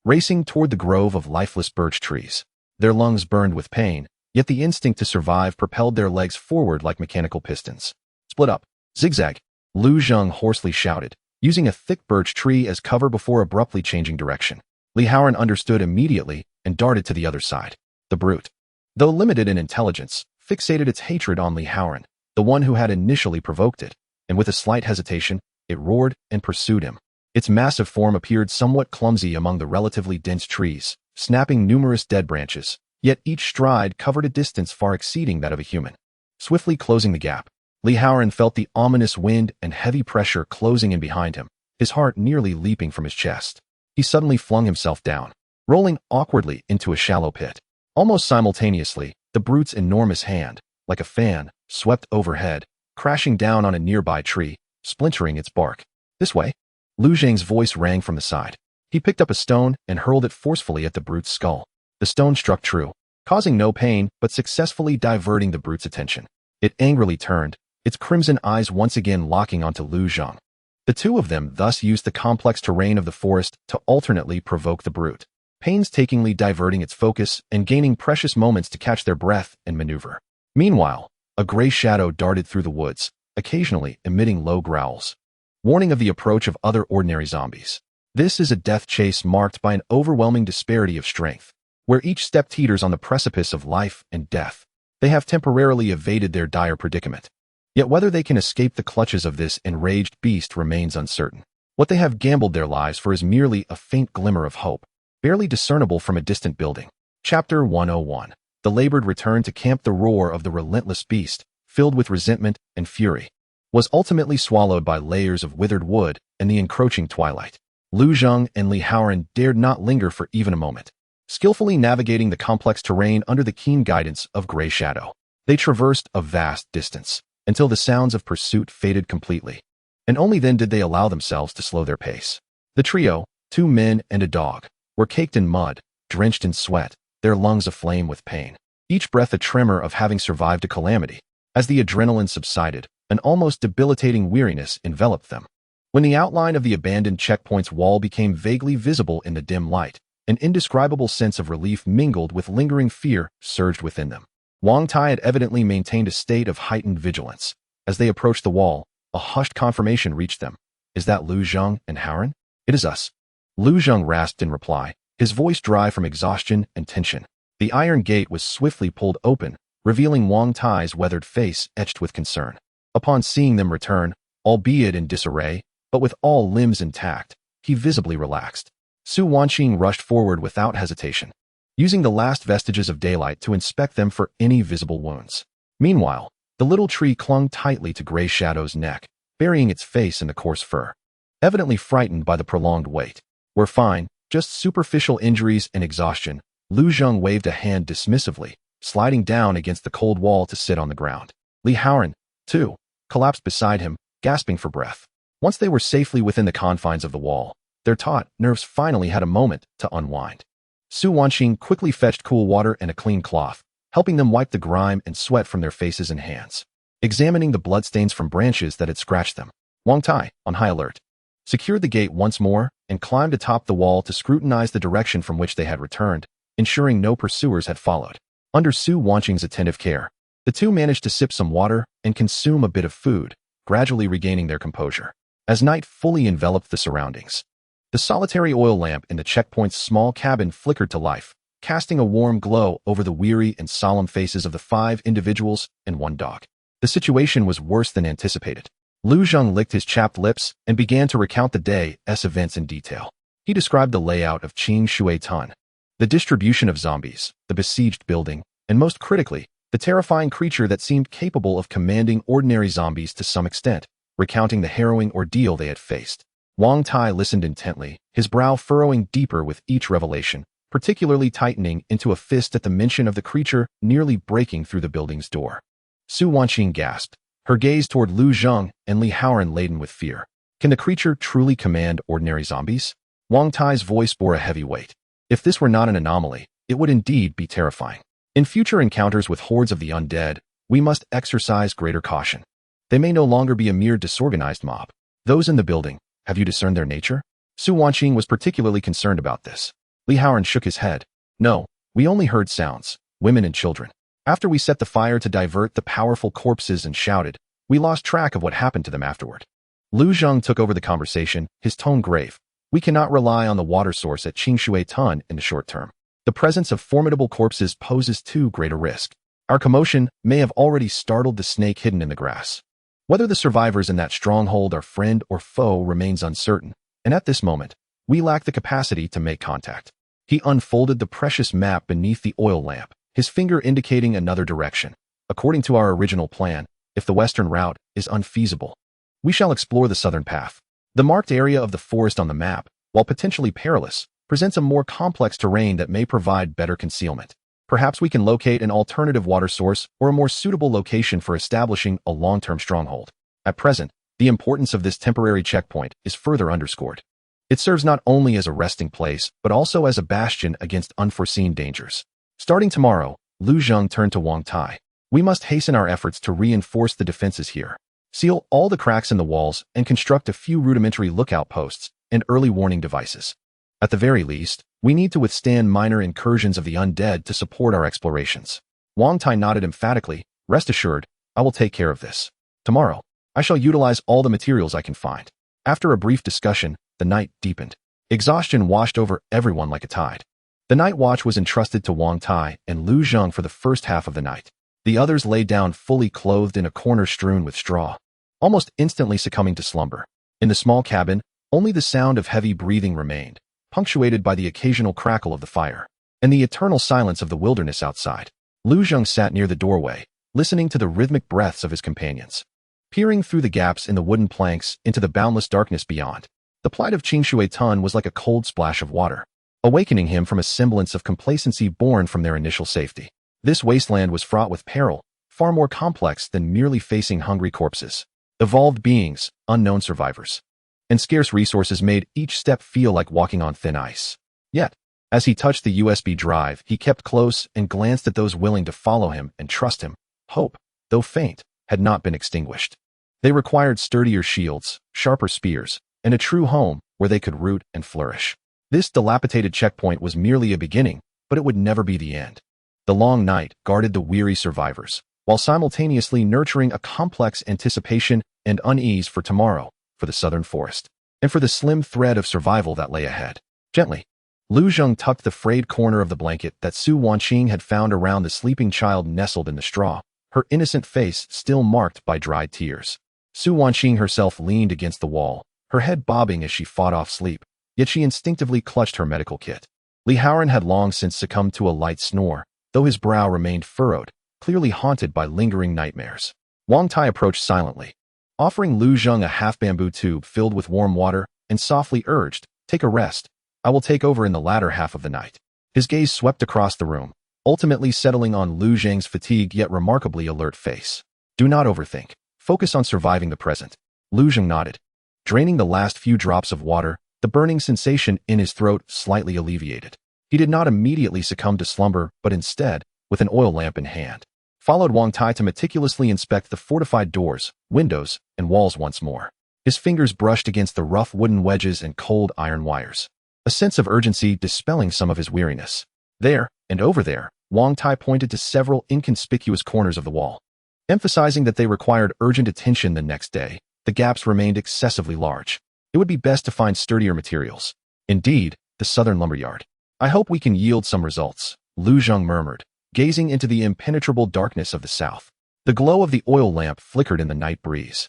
racing toward the grove of lifeless birch trees. Their lungs burned with pain, yet the instinct to survive propelled their legs forward like mechanical pistons. Split up. Zigzag. Lu Zheng hoarsely shouted, using a thick birch tree as cover before abruptly changing direction. Li Haoran understood immediately and darted to the other side. The brute, though limited in intelligence, fixated its hatred on Li Haoran, the one who had initially provoked it, and with a slight hesitation, it roared and pursued him. Its massive form appeared somewhat clumsy among the relatively dense trees, snapping numerous dead branches, yet each stride covered a distance far exceeding that of a human. Swiftly closing the gap, Li Haoran felt the ominous wind and heavy pressure closing in behind him, his heart nearly leaping from his chest. He suddenly flung himself down, rolling awkwardly into a shallow pit. Almost simultaneously, the brute's enormous hand, like a fan, swept overhead, crashing down on a nearby tree, splintering its bark. This way. Lu Zheng's voice rang from the side. He picked up a stone and hurled it forcefully at the brute's skull. The stone struck true, causing no pain but successfully diverting the brute's attention. It angrily turned, its crimson eyes once again locking onto Lu Zheng. The two of them thus used the complex terrain of the forest to alternately provoke the brute, painstakingly diverting its focus and gaining precious moments to catch their breath and maneuver. Meanwhile, a gray shadow darted through the woods, occasionally emitting low growls, warning of the approach of other ordinary zombies. This is a death chase marked by an overwhelming disparity of strength, where each step teeters on the precipice of life and death. They have temporarily evaded their dire predicament. Yet whether they can escape the clutches of this enraged beast remains uncertain. What they have gambled their lives for is merely a faint glimmer of hope, barely discernible from a distant building. Chapter 101. The labored return to camp. The roar of the relentless beast, filled with resentment and fury, was ultimately swallowed by layers of withered wood and the encroaching twilight. Lu Zheng and Li Haoran dared not linger for even a moment. Skillfully navigating the complex terrain under the keen guidance of Gray Shadow, they traversed a vast distance, until the sounds of pursuit faded completely, and only then did they allow themselves to slow their pace. The trio, 2 men and a dog, were caked in mud, drenched in sweat, their lungs aflame with pain, each breath a tremor of having survived a calamity. As the adrenaline subsided, an almost debilitating weariness enveloped them. When the outline of the abandoned checkpoint's wall became vaguely visible in the dim light, an indescribable sense of relief mingled with lingering fear surged within them. Wang Tai had evidently maintained a state of heightened vigilance. As they approached the wall, a hushed confirmation reached them. "Is that Lu Zheng and Haoran?" "It is us," Lu Zheng rasped in reply, his voice dry from exhaustion and tension. The iron gate was swiftly pulled open, revealing Wang Tai's weathered face etched with concern. Upon seeing them return, albeit in disarray, but with all limbs intact, he visibly relaxed. Su Wanqing rushed forward without hesitation, using the last vestiges of daylight to inspect them for any visible wounds. Meanwhile, The little tree clung tightly to Gray Shadow's neck, burying its face in the coarse fur. Evidently frightened by the prolonged wait. "We're fine, just superficial injuries and exhaustion." Lu Zheng waved a hand dismissively, sliding down against the cold wall to sit on the ground. Li Haoran, too, collapsed beside him, gasping for breath. Once they were safely within the confines of the wall, their taut nerves finally had a moment to unwind. Su Wanqing quickly fetched cool water and a clean cloth, helping them wipe the grime and sweat from their faces and hands. Examining the bloodstains from branches that had scratched them, Wang Tai, on high alert, secured the gate once more and climbed atop the wall to scrutinize the direction from which they had returned, ensuring no pursuers had followed. Under Su Wanqing's attentive care, the two managed to sip some water and consume a bit of food, gradually regaining their composure. As night fully enveloped the surroundings, the solitary oil lamp in the checkpoint's small cabin flickered to life, casting a warm glow over the weary and solemn faces of the 5 individuals and 1 dog. The situation was worse than anticipated. Lu Zheng licked his chapped lips and began to recount the day's events in detail. He described the layout of Qing Shui Tun, the distribution of zombies, the besieged building, and most critically, the terrifying creature that seemed capable of commanding ordinary zombies to some extent, recounting the harrowing ordeal they had faced. Wang Tai listened intently, his brow furrowing deeper with each revelation, particularly tightening into a fist at the mention of the creature nearly breaking through the building's door. Su Wanqing gasped, her gaze toward Lu Zheng and Li Haoran laden with fear. Can the creature truly command ordinary zombies? Wang Tai's voice bore a heavy weight. If this were not an anomaly, it would indeed be terrifying. In future encounters with hordes of the undead, we must exercise greater caution. They may no longer be a mere disorganized mob. Those in the building, have you discerned their nature? Su Wanqing was particularly concerned about this. Li Haoran shook his head. No, we only heard sounds, women and children. After we set the fire to divert the powerful corpses and shouted, we lost track of what happened to them afterward. Lu Zheng took over the conversation, his tone grave. We cannot rely on the water source at Qingshui Tun in the short term. The presence of formidable corpses poses too great a risk. Our commotion may have already startled the snake hidden in the grass. Whether the survivors in that stronghold are friend or foe remains uncertain, and at this moment, we lack the capacity to make contact. He unfolded the precious map beneath the oil lamp, his finger indicating another direction. According to our original plan, if the western route is unfeasible, we shall explore the southern path. The marked area of the forest on the map, while potentially perilous, presents a more complex terrain that may provide better concealment. Perhaps we can locate an alternative water source or a more suitable location for establishing a long-term stronghold. At present, the importance of this temporary checkpoint is further underscored. It serves not only as a resting place, but also as a bastion against unforeseen dangers. Starting tomorrow, Lu Zheng turned to Wang Tai. We must hasten our efforts to reinforce the defenses here. Seal all the cracks in the walls and construct a few rudimentary lookout posts and early warning devices. At the very least, we need to withstand minor incursions of the undead to support our explorations. Wang Tai nodded emphatically. Rest assured, I will take care of this. Tomorrow, I shall utilize all the materials I can find. After a brief discussion, the night deepened. Exhaustion washed over everyone like a tide. The night watch was entrusted to Wang Tai and Lu Zheng for the first half of the night. The others lay down fully clothed in a corner strewn with straw, almost instantly succumbing to slumber. In the small cabin, only the sound of heavy breathing remained, punctuated by the occasional crackle of the fire, and the eternal silence of the wilderness outside. Lu Zheng sat near the doorway, listening to the rhythmic breaths of his companions. Peering through the gaps in the wooden planks into the boundless darkness beyond, the plight of Qingshui Tun was like a cold splash of water, awakening him from a semblance of complacency born from their initial safety. This wasteland was fraught with peril, far more complex than merely facing hungry corpses. Evolved beings, unknown survivors, and scarce resources made each step feel like walking on thin ice. Yet, as he touched the USB drive, he kept close and glanced at those willing to follow him and trust him. Hope, though faint, had not been extinguished. They required sturdier shields, sharper spears, and a true home where they could root and flourish. This dilapidated checkpoint was merely a beginning, but it would never be the end. The long night guarded the weary survivors, while simultaneously nurturing a complex anticipation and unease for tomorrow, for the southern forest, and for the slim thread of survival that lay ahead. Gently, Lu Zheng tucked the frayed corner of the blanket that Su Wanqing had found around the sleeping child nestled in the straw, her innocent face still marked by dried tears. Su Wanqing herself leaned against the wall, her head bobbing as she fought off sleep, yet she instinctively clutched her medical kit. Li Haoran had long since succumbed to a light snore, though his brow remained furrowed, clearly haunted by lingering nightmares. Wang Tai approached silently, offering Lu Zheng a half-bamboo tube filled with warm water and softly urged, "Take a rest. I will take over in the latter half of the night." His gaze swept across the room, ultimately settling on Lu Zheng's fatigued yet remarkably alert face. "Do not overthink. Focus on surviving the present." Lu Zheng nodded. Draining the last few drops of water, the burning sensation in his throat slightly alleviated. He did not immediately succumb to slumber, but instead, with an oil lamp in hand, followed Wang Tai to meticulously inspect the fortified doors, windows, and walls once more. His fingers brushed against the rough wooden wedges and cold iron wires, a sense of urgency dispelling some of his weariness. There, and over there, Wang Tai pointed to several inconspicuous corners of the wall. Emphasizing that they required urgent attention the next day, the gaps remained excessively large. It would be best to find sturdier materials. Indeed, the southern lumberyard. "I hope we can yield some results," Lu Zheng murmured, gazing into the impenetrable darkness of the south. The glow of the oil lamp flickered in the night breeze,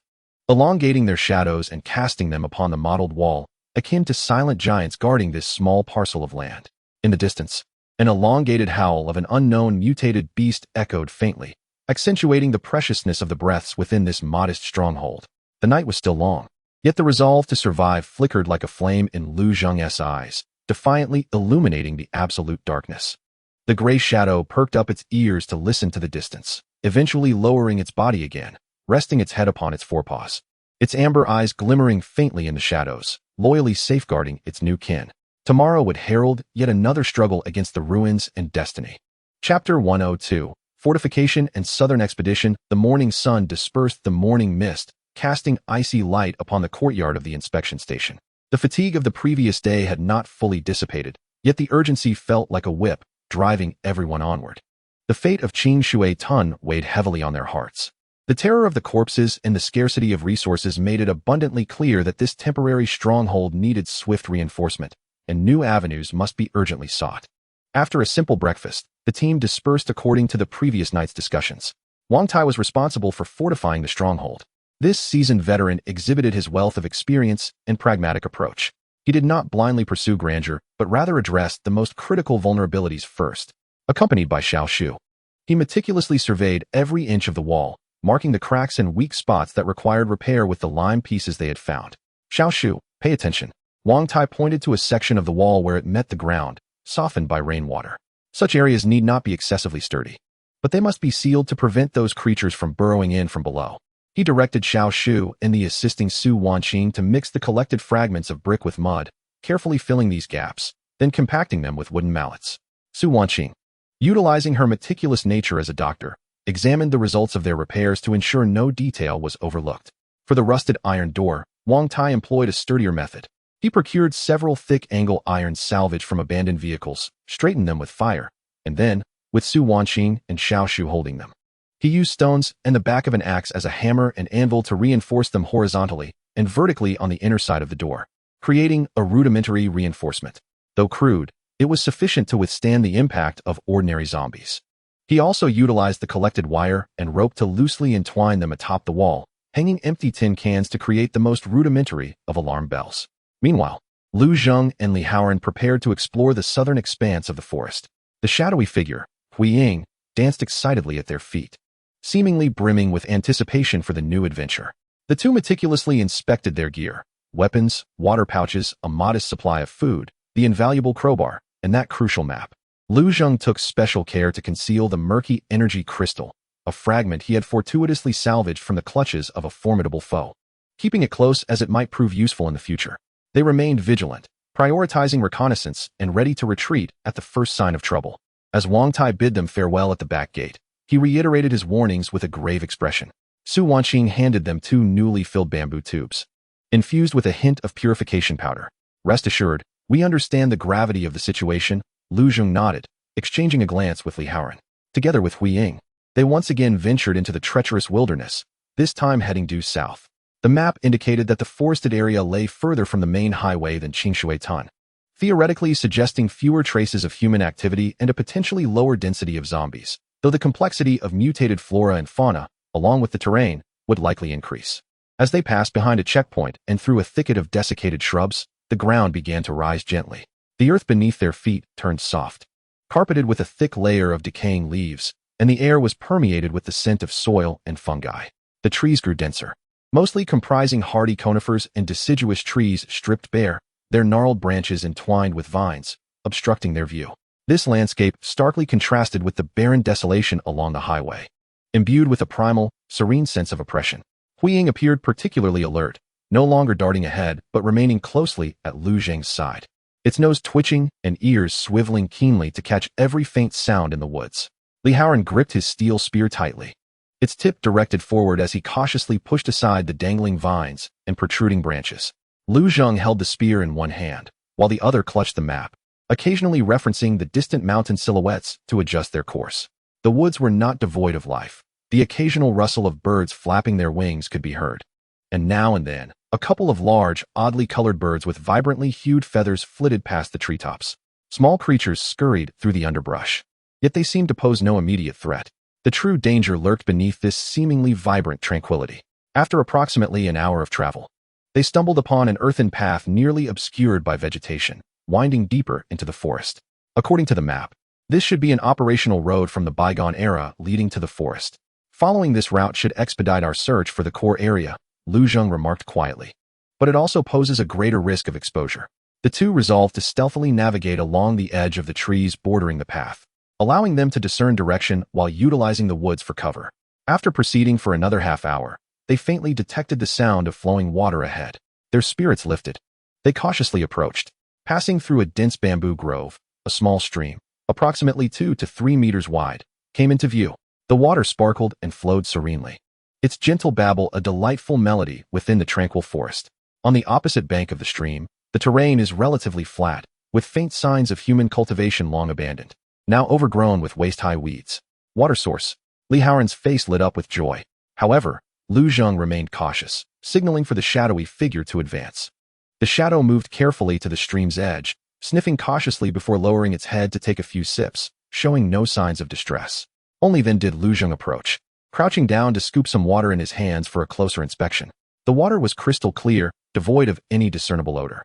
elongating their shadows and casting them upon the mottled wall, akin to silent giants guarding this small parcel of land. In the distance, an elongated howl of an unknown mutated beast echoed faintly, accentuating the preciousness of the breaths within this modest stronghold. The night was still long, yet the resolve to survive flickered like a flame in Lu Zheng's eyes, defiantly illuminating the absolute darkness. The gray shadow perked up its ears to listen to the distance, eventually lowering its body again, resting its head upon its forepaws, its amber eyes glimmering faintly in the shadows, loyally safeguarding its new kin. Tomorrow would herald yet another struggle against the ruins and destiny. Chapter 102, Fortification and Southern Expedition. The morning sun dispersed the morning mist, casting icy light upon the courtyard of the inspection station. The fatigue of the previous day had not fully dissipated, yet the urgency felt like a whip, driving everyone onward. The fate of Qing Shui Tun weighed heavily on their hearts. The terror of the corpses and the scarcity of resources made it abundantly clear that this temporary stronghold needed swift reinforcement, and new avenues must be urgently sought. After a simple breakfast, the team dispersed according to the previous night's discussions. Wang Tai was responsible for fortifying the stronghold. This seasoned veteran exhibited his wealth of experience and pragmatic approach. He did not blindly pursue grandeur, but rather addressed the most critical vulnerabilities first. Accompanied by Xiao Shu, he meticulously surveyed every inch of the wall, marking the cracks and weak spots that required repair with the lime pieces they had found. "Xiao Shu, pay attention." Wang Tai pointed to a section of the wall where it met the ground, softened by rainwater. Such areas need not be excessively sturdy, but they must be sealed to prevent those creatures from burrowing in from below. He directed Xiao Shu and the assisting Su Wanqing to mix the collected fragments of brick with mud, carefully filling these gaps, then compacting them with wooden mallets. Su Wanqing, utilizing her meticulous nature as a doctor, examined the results of their repairs to ensure no detail was overlooked. For the rusted iron door, Wang Tai employed a sturdier method. He procured several thick-angle irons salvaged from abandoned vehicles, straightened them with fire, and then, with Su Wanqing and Xiao Shu holding them, he used stones and the back of an axe as a hammer and anvil to reinforce them horizontally and vertically on the inner side of the door, creating a rudimentary reinforcement. Though crude, it was sufficient to withstand the impact of ordinary zombies. He also utilized the collected wire and rope to loosely entwine them atop the wall, hanging empty tin cans to create the most rudimentary of alarm bells. Meanwhile, Lu Zheng and Li Haoran prepared to explore the southern expanse of the forest. The shadowy figure, Hui Ying, danced excitedly at their feet, seemingly brimming with anticipation for the new adventure. The two meticulously inspected their gear, weapons, water pouches, a modest supply of food, the invaluable crowbar, and that crucial map. Lu Zheng took special care to conceal the murky energy crystal, a fragment he had fortuitously salvaged from the clutches of a formidable foe, keeping it close as it might prove useful in the future. They remained vigilant, prioritizing reconnaissance and ready to retreat at the first sign of trouble. As Wang Tai bid them farewell at the back gate, he reiterated his warnings with a grave expression. Su Wanqing handed them two newly filled bamboo tubes, infused with a hint of purification powder. "Rest assured, we understand the gravity of the situation." Lu Zheng nodded, exchanging a glance with Li Haoran. Together with Hui Ying, they once again ventured into the treacherous wilderness, this time heading due south. The map indicated that the forested area lay further from the main highway than Qingshui Tun, theoretically suggesting fewer traces of human activity and a potentially lower density of zombies, though the complexity of mutated flora and fauna, along with the terrain, would likely increase. As they passed behind a checkpoint and through a thicket of desiccated shrubs, the ground began to rise gently. The earth beneath their feet turned soft, carpeted with a thick layer of decaying leaves, and the air was permeated with the scent of soil and fungi. The trees grew denser, mostly comprising hardy conifers and deciduous trees stripped bare, their gnarled branches entwined with vines, obstructing their view. This landscape starkly contrasted with the barren desolation along the highway. Imbued with a primal, serene sense of oppression, Huiying appeared particularly alert, no longer darting ahead but remaining closely at Lu Zheng's side, its nose twitching and ears swiveling keenly to catch every faint sound in the woods. Li Haoran gripped his steel spear tightly, its tip directed forward as he cautiously pushed aside the dangling vines and protruding branches. Lu Zheng held the spear in one hand, while the other clutched the map, occasionally referencing the distant mountain silhouettes to adjust their course. The woods were not devoid of life. The occasional rustle of birds flapping their wings could be heard, and now and then, a couple of large, oddly colored birds with vibrantly hued feathers flitted past the treetops. Small creatures scurried through the underbrush, yet they seemed to pose no immediate threat. The true danger lurked beneath this seemingly vibrant tranquility. After approximately an hour of travel, they stumbled upon an earthen path nearly obscured by vegetation, winding deeper into the forest. According to the map, this should be an operational road from the bygone era leading to the forest. Following this route should expedite our search for the core area, Lu Zheng remarked quietly. But it also poses a greater risk of exposure. The two resolved to stealthily navigate along the edge of the trees bordering the path, allowing them to discern direction while utilizing the woods for cover. After proceeding for another half hour, they faintly detected the sound of flowing water ahead. Their spirits lifted. They cautiously approached. Passing through a dense bamboo grove, a small stream, approximately 2 to 3 meters wide, came into view. The water sparkled and flowed serenely, its gentle babble a delightful melody within the tranquil forest. On the opposite bank of the stream, the terrain is relatively flat, with faint signs of human cultivation long abandoned, now overgrown with waist-high weeds. Water source. Li Haoran's face lit up with joy. However, Lu Zheng remained cautious, signaling for the shadowy figure to advance. The shadow moved carefully to the stream's edge, sniffing cautiously before lowering its head to take a few sips, showing no signs of distress. Only then did Lu Zheng approach, crouching down to scoop some water in his hands for a closer inspection. The water was crystal clear, devoid of any discernible odor.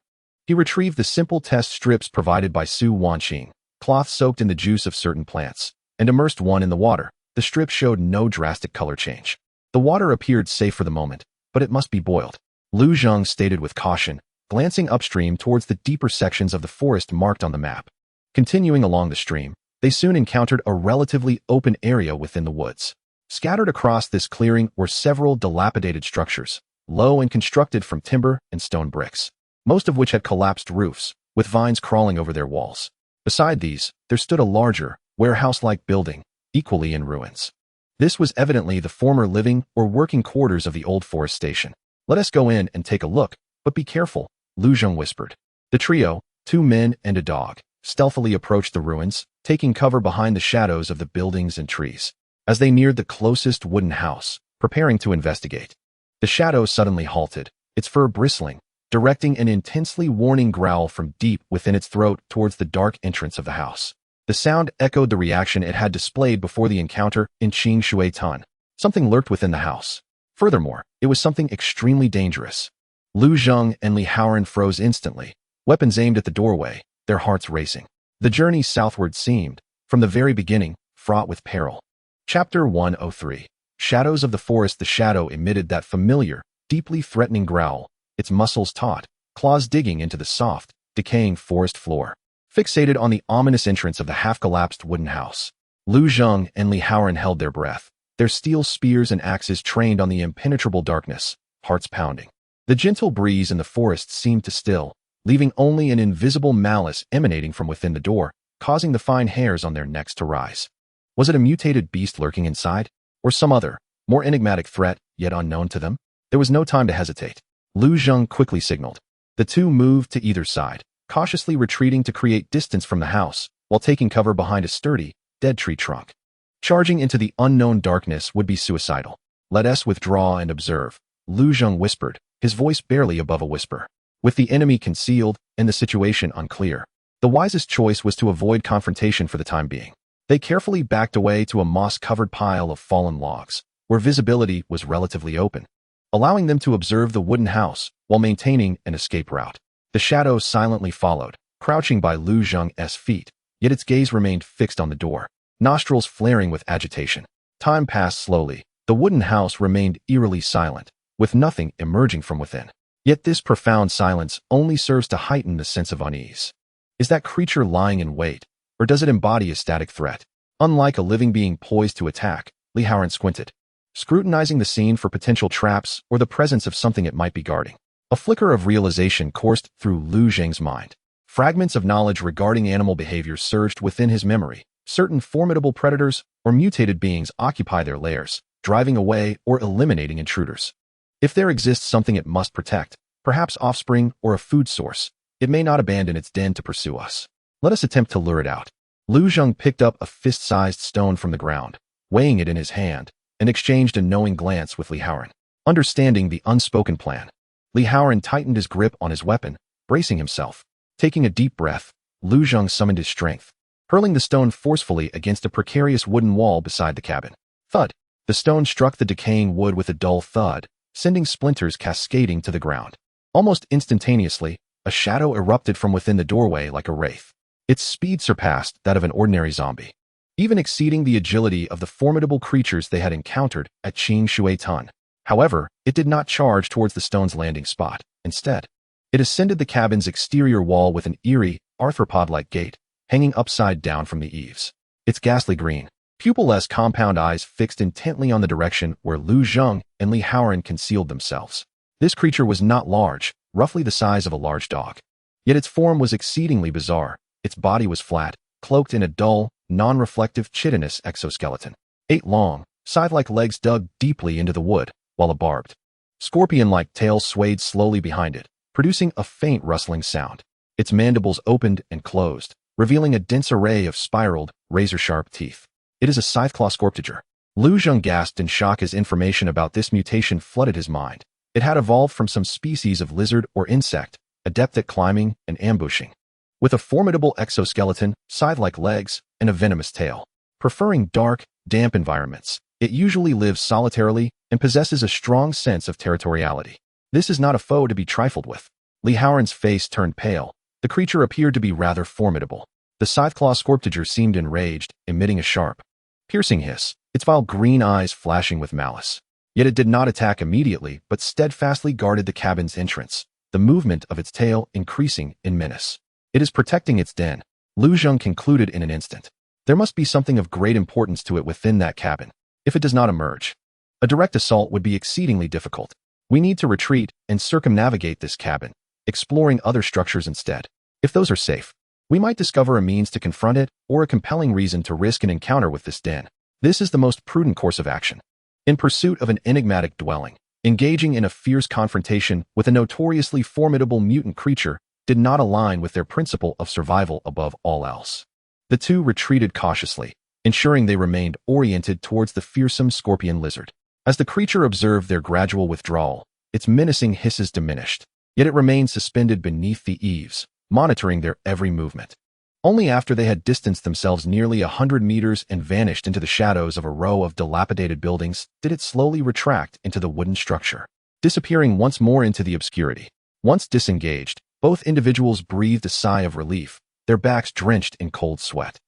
He retrieved the simple test strips provided by Su Wanqing, cloth soaked in the juice of certain plants, and immersed one in the water. The strip showed no drastic color change. The water appeared safe for the moment, but it must be boiled, Lu Zheng stated with caution, glancing upstream towards the deeper sections of the forest marked on the map. Continuing along the stream, they soon encountered a relatively open area within the woods. Scattered across this clearing were several dilapidated structures, low and constructed from timber and stone bricks, most of which had collapsed roofs, with vines crawling over their walls. Beside these, there stood a larger, warehouse-like building, equally in ruins. This was evidently the former living or working quarters of the old forest station. "Let us go in and take a look, but be careful," Lu Zheng whispered. The trio, 2 men and a dog, stealthily approached the ruins, taking cover behind the shadows of the buildings and trees. As they neared the closest wooden house, preparing to investigate, the shadow suddenly halted, its fur bristling, directing an intensely warning growl from deep within its throat towards the dark entrance of the house. The sound echoed the reaction it had displayed before the encounter in Qing Shui Tan. Something lurked within the house. Furthermore, it was something extremely dangerous. Lu Zheng and Li Haoran froze instantly, weapons aimed at the doorway, their hearts racing. The journey southward seemed, from the very beginning, fraught with peril. Chapter 103. Shadows of the Forest. The shadow emitted that familiar, deeply threatening growl, its muscles taut, claws digging into the soft, decaying forest floor. Fixated on the ominous entrance of the half-collapsed wooden house, Lu Zheng and Li Haoran held their breath, their steel spears and axes trained on the impenetrable darkness, hearts pounding. The gentle breeze in the forest seemed to still, leaving only an invisible malice emanating from within the door, causing the fine hairs on their necks to rise. Was it a mutated beast lurking inside, or some other, more enigmatic threat, yet unknown to them? There was no time to hesitate. Lu Zheng quickly signaled. The two moved to either side, cautiously retreating to create distance from the house, while taking cover behind a sturdy, dead tree trunk. Charging into the unknown darkness would be suicidal. "Let us withdraw and observe," Lu Zheng whispered, his voice barely above a whisper. With the enemy concealed and the situation unclear, the wisest choice was to avoid confrontation for the time being. They carefully backed away to a moss-covered pile of fallen logs, where visibility was relatively open, allowing them to observe the wooden house while maintaining an escape route. The shadow silently followed, crouching by Lu Zheng's feet, yet its gaze remained fixed on the door, nostrils flaring with agitation. Time passed slowly, the The wooden house remained eerily silent, with nothing emerging from within. Yet this profound silence only serves to heighten the sense of unease. Is that creature lying in wait, or does it embody a static threat? Unlike a living being poised to attack, Li Haoran squinted, scrutinizing the scene for potential traps or the presence of something it might be guarding. A flicker of realization coursed through Lu Zheng's mind. Fragments of knowledge regarding animal behavior surged within his memory. Certain formidable predators or mutated beings occupy their lairs, driving away or eliminating intruders. If there exists something it must protect, perhaps offspring or a food source, it may not abandon its den to pursue us. Let us attempt to lure it out. Lu Zheng picked up a fist-sized stone from the ground, weighing it in his hand, and exchanged a knowing glance with Li Haoran. Understanding the unspoken plan, Li Haoran tightened his grip on his weapon, bracing himself. Taking a deep breath, Lu Zheng summoned his strength, hurling the stone forcefully against a precarious wooden wall beside the cabin. Thud! The stone struck the decaying wood with a dull thud, sending splinters cascading to the ground. Almost instantaneously, a shadow erupted from within the doorway like a wraith. Its speed surpassed that of an ordinary zombie, even exceeding the agility of the formidable creatures they had encountered at Qing Shui Tun. However, it did not charge towards the stone's landing spot. Instead, it ascended the cabin's exterior wall with an eerie, arthropod-like gait, hanging upside down from the eaves. Its ghastly green, pupil-less compound eyes fixed intently on the direction where Lu Zheng and Li Haoran concealed themselves. This creature was not large, roughly the size of a large dog. Yet its form was exceedingly bizarre. Its body was flat, cloaked in a dull, non-reflective chitinous exoskeleton. 8 long, scythe-like legs dug deeply into the wood, while a barbed, scorpion-like tail swayed slowly behind it, producing a faint rustling sound. Its mandibles opened and closed, revealing a dense array of spiraled, razor-sharp teeth. It is a scythe-claw scorptiger. Lu Zheng gasped in shock as information about this mutation flooded his mind. It had evolved from some species of lizard or insect, adept at climbing and ambushing, with a formidable exoskeleton, scythe-like legs, and a venomous tail. Preferring dark, damp environments, it usually lives solitarily and possesses a strong sense of territoriality. This is not a foe to be trifled with. Li Haoran's face turned pale. The creature appeared to be rather formidable. The scythe-claw scorptiger seemed enraged, emitting a sharp, piercing hiss, its vile green eyes flashing with malice. Yet it did not attack immediately, but steadfastly guarded the cabin's entrance, the movement of its tail increasing in menace. It is protecting its den, Lu Zheng concluded in an instant. There must be something of great importance to it within that cabin. If it does not emerge, a direct assault would be exceedingly difficult. We need to retreat and circumnavigate this cabin, exploring other structures instead. If those are safe, we might discover a means to confront it or a compelling reason to risk an encounter with this den. This is the most prudent course of action. In pursuit of an enigmatic dwelling, engaging in a fierce confrontation with a notoriously formidable mutant creature did not align with their principle of survival above all else. The two retreated cautiously, ensuring they remained oriented towards the fearsome scorpion lizard. As the creature observed their gradual withdrawal, its menacing hisses diminished, yet it remained suspended beneath the eaves, monitoring their every movement. Only after they had distanced themselves nearly 100 meters and vanished into the shadows of a row of dilapidated buildings did it slowly retract into the wooden structure, disappearing once more into the obscurity. Once disengaged, both individuals breathed a sigh of relief, their backs drenched in cold sweat.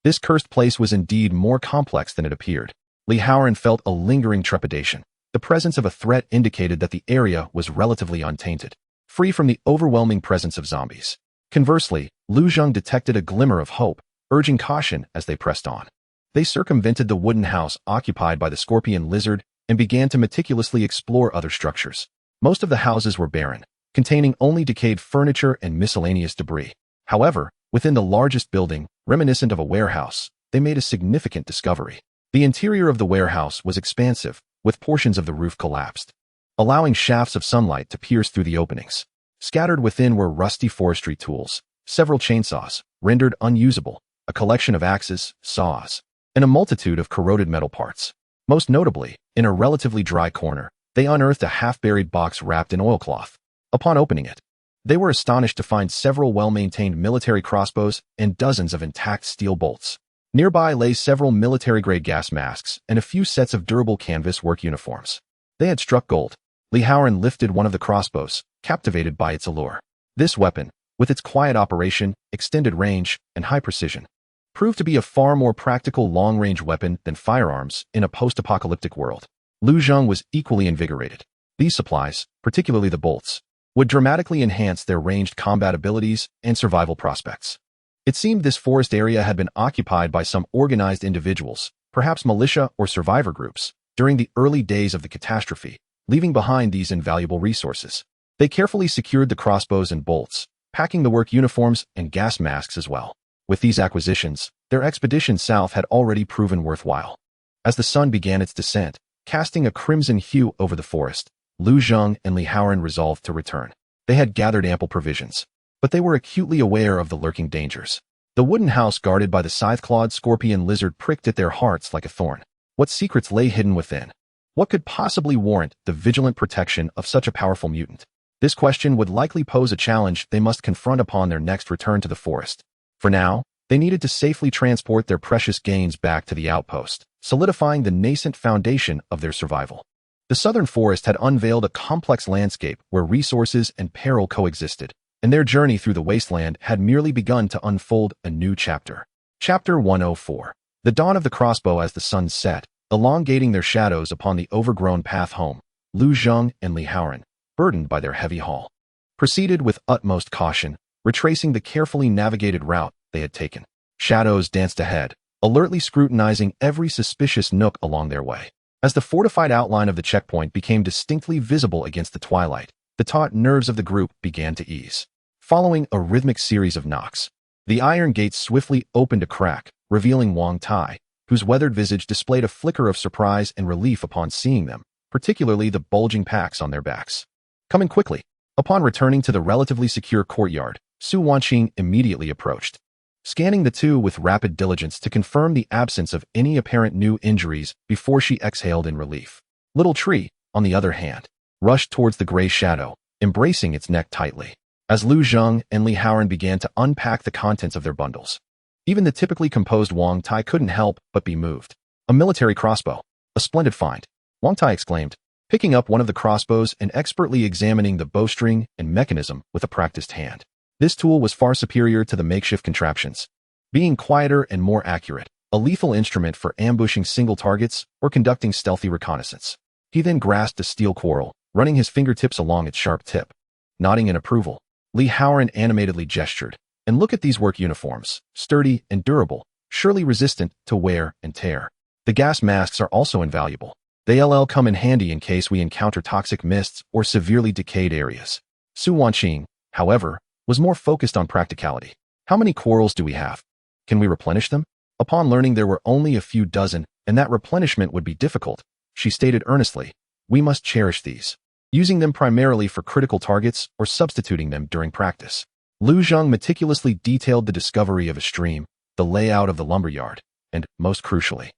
This cursed place was indeed more complex than it appeared. Li Haoran felt a lingering trepidation. The presence of a threat indicated that the area was relatively untainted, free from the overwhelming presence of zombies. Conversely, Lu Zheng detected a glimmer of hope, urging caution as they pressed on. They circumvented the wooden house occupied by the scorpion lizard and began to meticulously explore other structures. Most of the houses were barren, containing only decayed furniture and miscellaneous debris. However, within the largest building, reminiscent of a warehouse, they made a significant discovery. The interior of the warehouse was expansive, with portions of the roof collapsed, allowing shafts of sunlight to pierce through the openings. Scattered within were rusty forestry tools, several chainsaws, rendered unusable, a collection of axes, saws, and a multitude of corroded metal parts. Most notably, in a relatively dry corner, they unearthed a half-buried box wrapped in oilcloth. Upon opening it, they were astonished to find several well-maintained military crossbows and dozens of intact steel bolts. Nearby lay several military-grade gas masks and a few sets of durable canvas work uniforms. They had struck gold. Li Haoran lifted one of the crossbows, captivated by its allure. This weapon, with its quiet operation, extended range, and high precision, proved to be a far more practical long-range weapon than firearms in a post-apocalyptic world. Lu Zheng was equally invigorated. These supplies, particularly the bolts, would dramatically enhance their ranged combat abilities and survival prospects. It seemed this forest area had been occupied by some organized individuals, perhaps militia or survivor groups, during the early days of the catastrophe, leaving behind these invaluable resources. They carefully secured the crossbows and bolts, packing the work uniforms and gas masks as well. With these acquisitions, their expedition south had already proven worthwhile. As the sun began its descent, casting a crimson hue over the forest, Lu Zheng and Li Haoran resolved to return. They had gathered ample provisions, but they were acutely aware of the lurking dangers. The wooden house guarded by the scythe-clawed scorpion lizard pricked at their hearts like a thorn. What secrets lay hidden within? What could possibly warrant the vigilant protection of such a powerful mutant? This question would likely pose a challenge they must confront upon their next return to the forest. For now, they needed to safely transport their precious gains back to the outpost, solidifying the nascent foundation of their survival. The southern forest had unveiled a complex landscape where resources and peril coexisted, and their journey through the wasteland had merely begun to unfold a new chapter. Chapter 104. The dawn of the crossbow. As the sun set, elongating their shadows upon the overgrown path home, Lu Zheng and Li Haoran, burdened by their heavy haul, proceeded with utmost caution, retracing the carefully navigated route they had taken. Shadows danced ahead, alertly scrutinizing every suspicious nook along their way. As the fortified outline of the checkpoint became distinctly visible against the twilight, the taut nerves of the group began to ease. Following a rhythmic series of knocks, the iron gates swiftly opened a crack, revealing Wang Tai, whose weathered visage displayed a flicker of surprise and relief upon seeing them, particularly the bulging packs on their backs. Coming quickly. Upon returning to the relatively secure courtyard, Su Wanqing immediately approached, scanning the two with rapid diligence to confirm the absence of any apparent new injuries before she exhaled in relief. Little Tree, on the other hand, rushed towards the gray shadow, embracing its neck tightly, as Lu Zheng and Li Haoran began to unpack the contents of their bundles. Even the typically composed Wang Tai couldn't help but be moved. A military crossbow. A splendid find, Wang Tai exclaimed, picking up one of the crossbows and expertly examining the bowstring and mechanism with a practiced hand. This tool was far superior to the makeshift contraptions, being quieter and more accurate, a lethal instrument for ambushing single targets or conducting stealthy reconnaissance. He then grasped a steel quarrel, running his fingertips along its sharp tip. Nodding in approval, Li Haoran animatedly gestured, and look at these work uniforms, sturdy and durable, surely resistant to wear and tear. The gas masks are also invaluable. They'll come in handy in case we encounter toxic mists or severely decayed areas. Su Wanqing, however, was more focused on practicality. How many quarrels do we have? Can we replenish them? Upon learning there were only a few dozen, and that replenishment would be difficult, she stated earnestly, we must cherish these, using them primarily for critical targets or substituting them during practice. Lu Zheng meticulously detailed the discovery of a stream, the layout of the lumberyard, and, most crucially,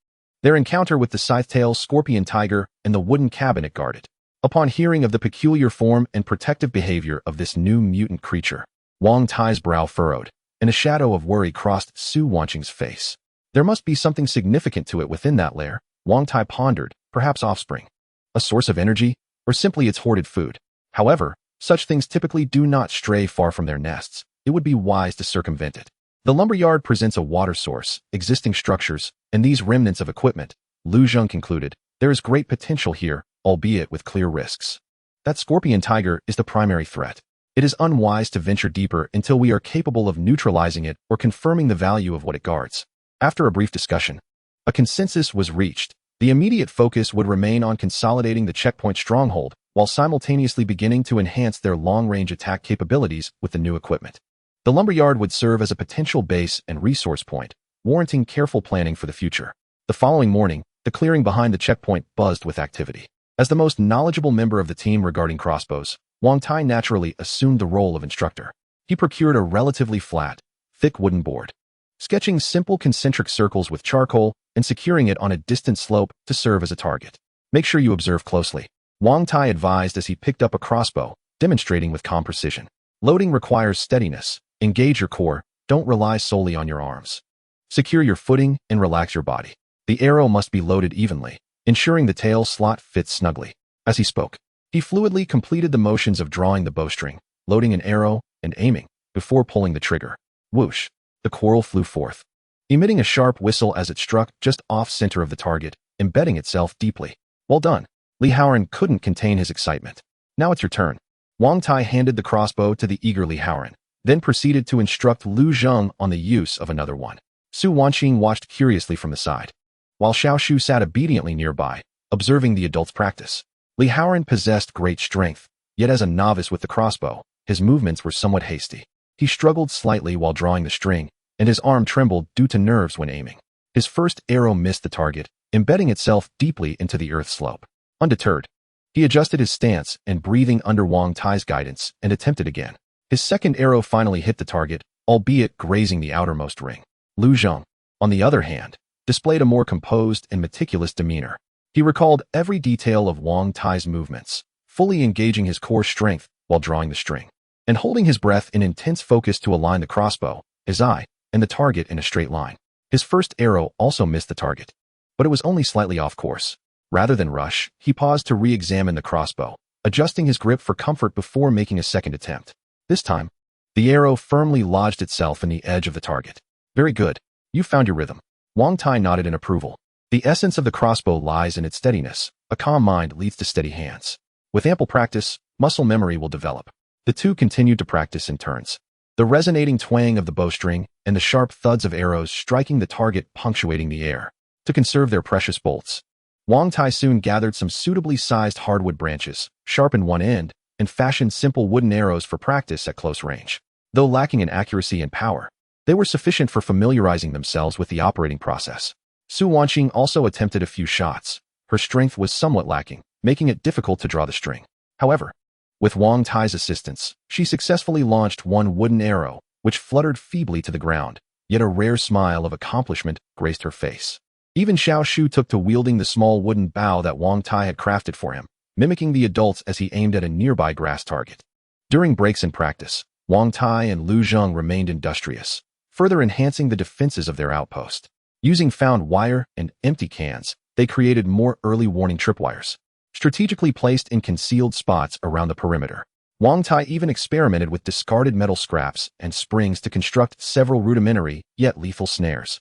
their encounter with the scythe-tailed scorpion tiger and the wooden cabin it guarded. Upon hearing of the peculiar form and protective behavior of this new mutant creature, Wang Tai's brow furrowed, and a shadow of worry crossed Su Wanqing's face. There must be something significant to it within that lair, Wang Tai pondered, perhaps offspring. A source of energy, or simply its hoarded food. However, such things typically do not stray far from their nests. It would be wise to circumvent it. The lumberyard presents a water source, existing structures, and these remnants of equipment, Lu Zheng concluded. There is great potential here, albeit with clear risks. That scorpion tiger is the primary threat. It is unwise to venture deeper until we are capable of neutralizing it or confirming the value of what it guards. After a brief discussion, a consensus was reached. The immediate focus would remain on consolidating the checkpoint stronghold, while simultaneously beginning to enhance their long-range attack capabilities with the new equipment. The lumberyard would serve as a potential base and resource point, warranting careful planning for the future. The following morning, the clearing behind the checkpoint buzzed with activity. As the most knowledgeable member of the team regarding crossbows, Wang Tai naturally assumed the role of instructor. He procured a relatively flat, thick wooden board, sketching simple concentric circles with charcoal and securing it on a distant slope to serve as a target. Make sure you observe closely, Wang Tai advised as he picked up a crossbow, demonstrating with calm precision. Loading requires steadiness. Engage your core, don't rely solely on your arms. Secure your footing and relax your body. The arrow must be loaded evenly, ensuring the tail slot fits snugly. As he spoke, he fluidly completed the motions of drawing the bowstring, loading an arrow, and aiming, before pulling the trigger. Whoosh! The quarrel flew forth, emitting a sharp whistle as it struck just off-center of the target, embedding itself deeply. Well done. Li Haoran couldn't contain his excitement. Now it's your turn. Wang Tai handed the crossbow to the eager Li Haoran, then proceeded to instruct Lu Zheng on the use of another one. Su Wanqing watched curiously from the side, while Xiao Shu sat obediently nearby, observing the adults practice. Li Haoran possessed great strength, yet as a novice with the crossbow, his movements were somewhat hasty. He struggled slightly while drawing the string, and his arm trembled due to nerves when aiming. His first arrow missed the target, embedding itself deeply into the earth slope. Undeterred, he adjusted his stance and breathing under Wang Tai's guidance and attempted again. His second arrow finally hit the target, albeit grazing the outermost ring. Lu Zheng, on the other hand, displayed a more composed and meticulous demeanor. He recalled every detail of Wang Tai's movements, fully engaging his core strength while drawing the string, and holding his breath in intense focus to align the crossbow, his eye, and the target in a straight line. His first arrow also missed the target, but it was only slightly off course. Rather than rush, he paused to re-examine the crossbow, adjusting his grip for comfort before making a second attempt. This time, the arrow firmly lodged itself in the edge of the target. Very good. You found your rhythm. Wang Tai nodded in approval. The essence of the crossbow lies in its steadiness. A calm mind leads to steady hands. With ample practice, muscle memory will develop. The two continued to practice in turns. The resonating twang of the bowstring and the sharp thuds of arrows striking the target punctuating the air. To conserve their precious bolts, Wang Tai soon gathered some suitably sized hardwood branches, sharpened one end, and fashioned simple wooden arrows for practice at close range. Though lacking in accuracy and power, they were sufficient for familiarizing themselves with the operating process. Su Wanqing also attempted a few shots. Her strength was somewhat lacking, making it difficult to draw the string. However, with Wang Tai's assistance, she successfully launched one wooden arrow, which fluttered feebly to the ground, yet a rare smile of accomplishment graced her face. Even Xiao Shu took to wielding the small wooden bow that Wang Tai had crafted for him, mimicking the adults as he aimed at a nearby grass target. During breaks in practice, Wang Tai and Lu Zheng remained industrious, further enhancing the defenses of their outpost. Using found wire and empty cans, they created more early warning tripwires, strategically placed in concealed spots around the perimeter. Wang Tai even experimented with discarded metal scraps and springs to construct several rudimentary yet lethal snares,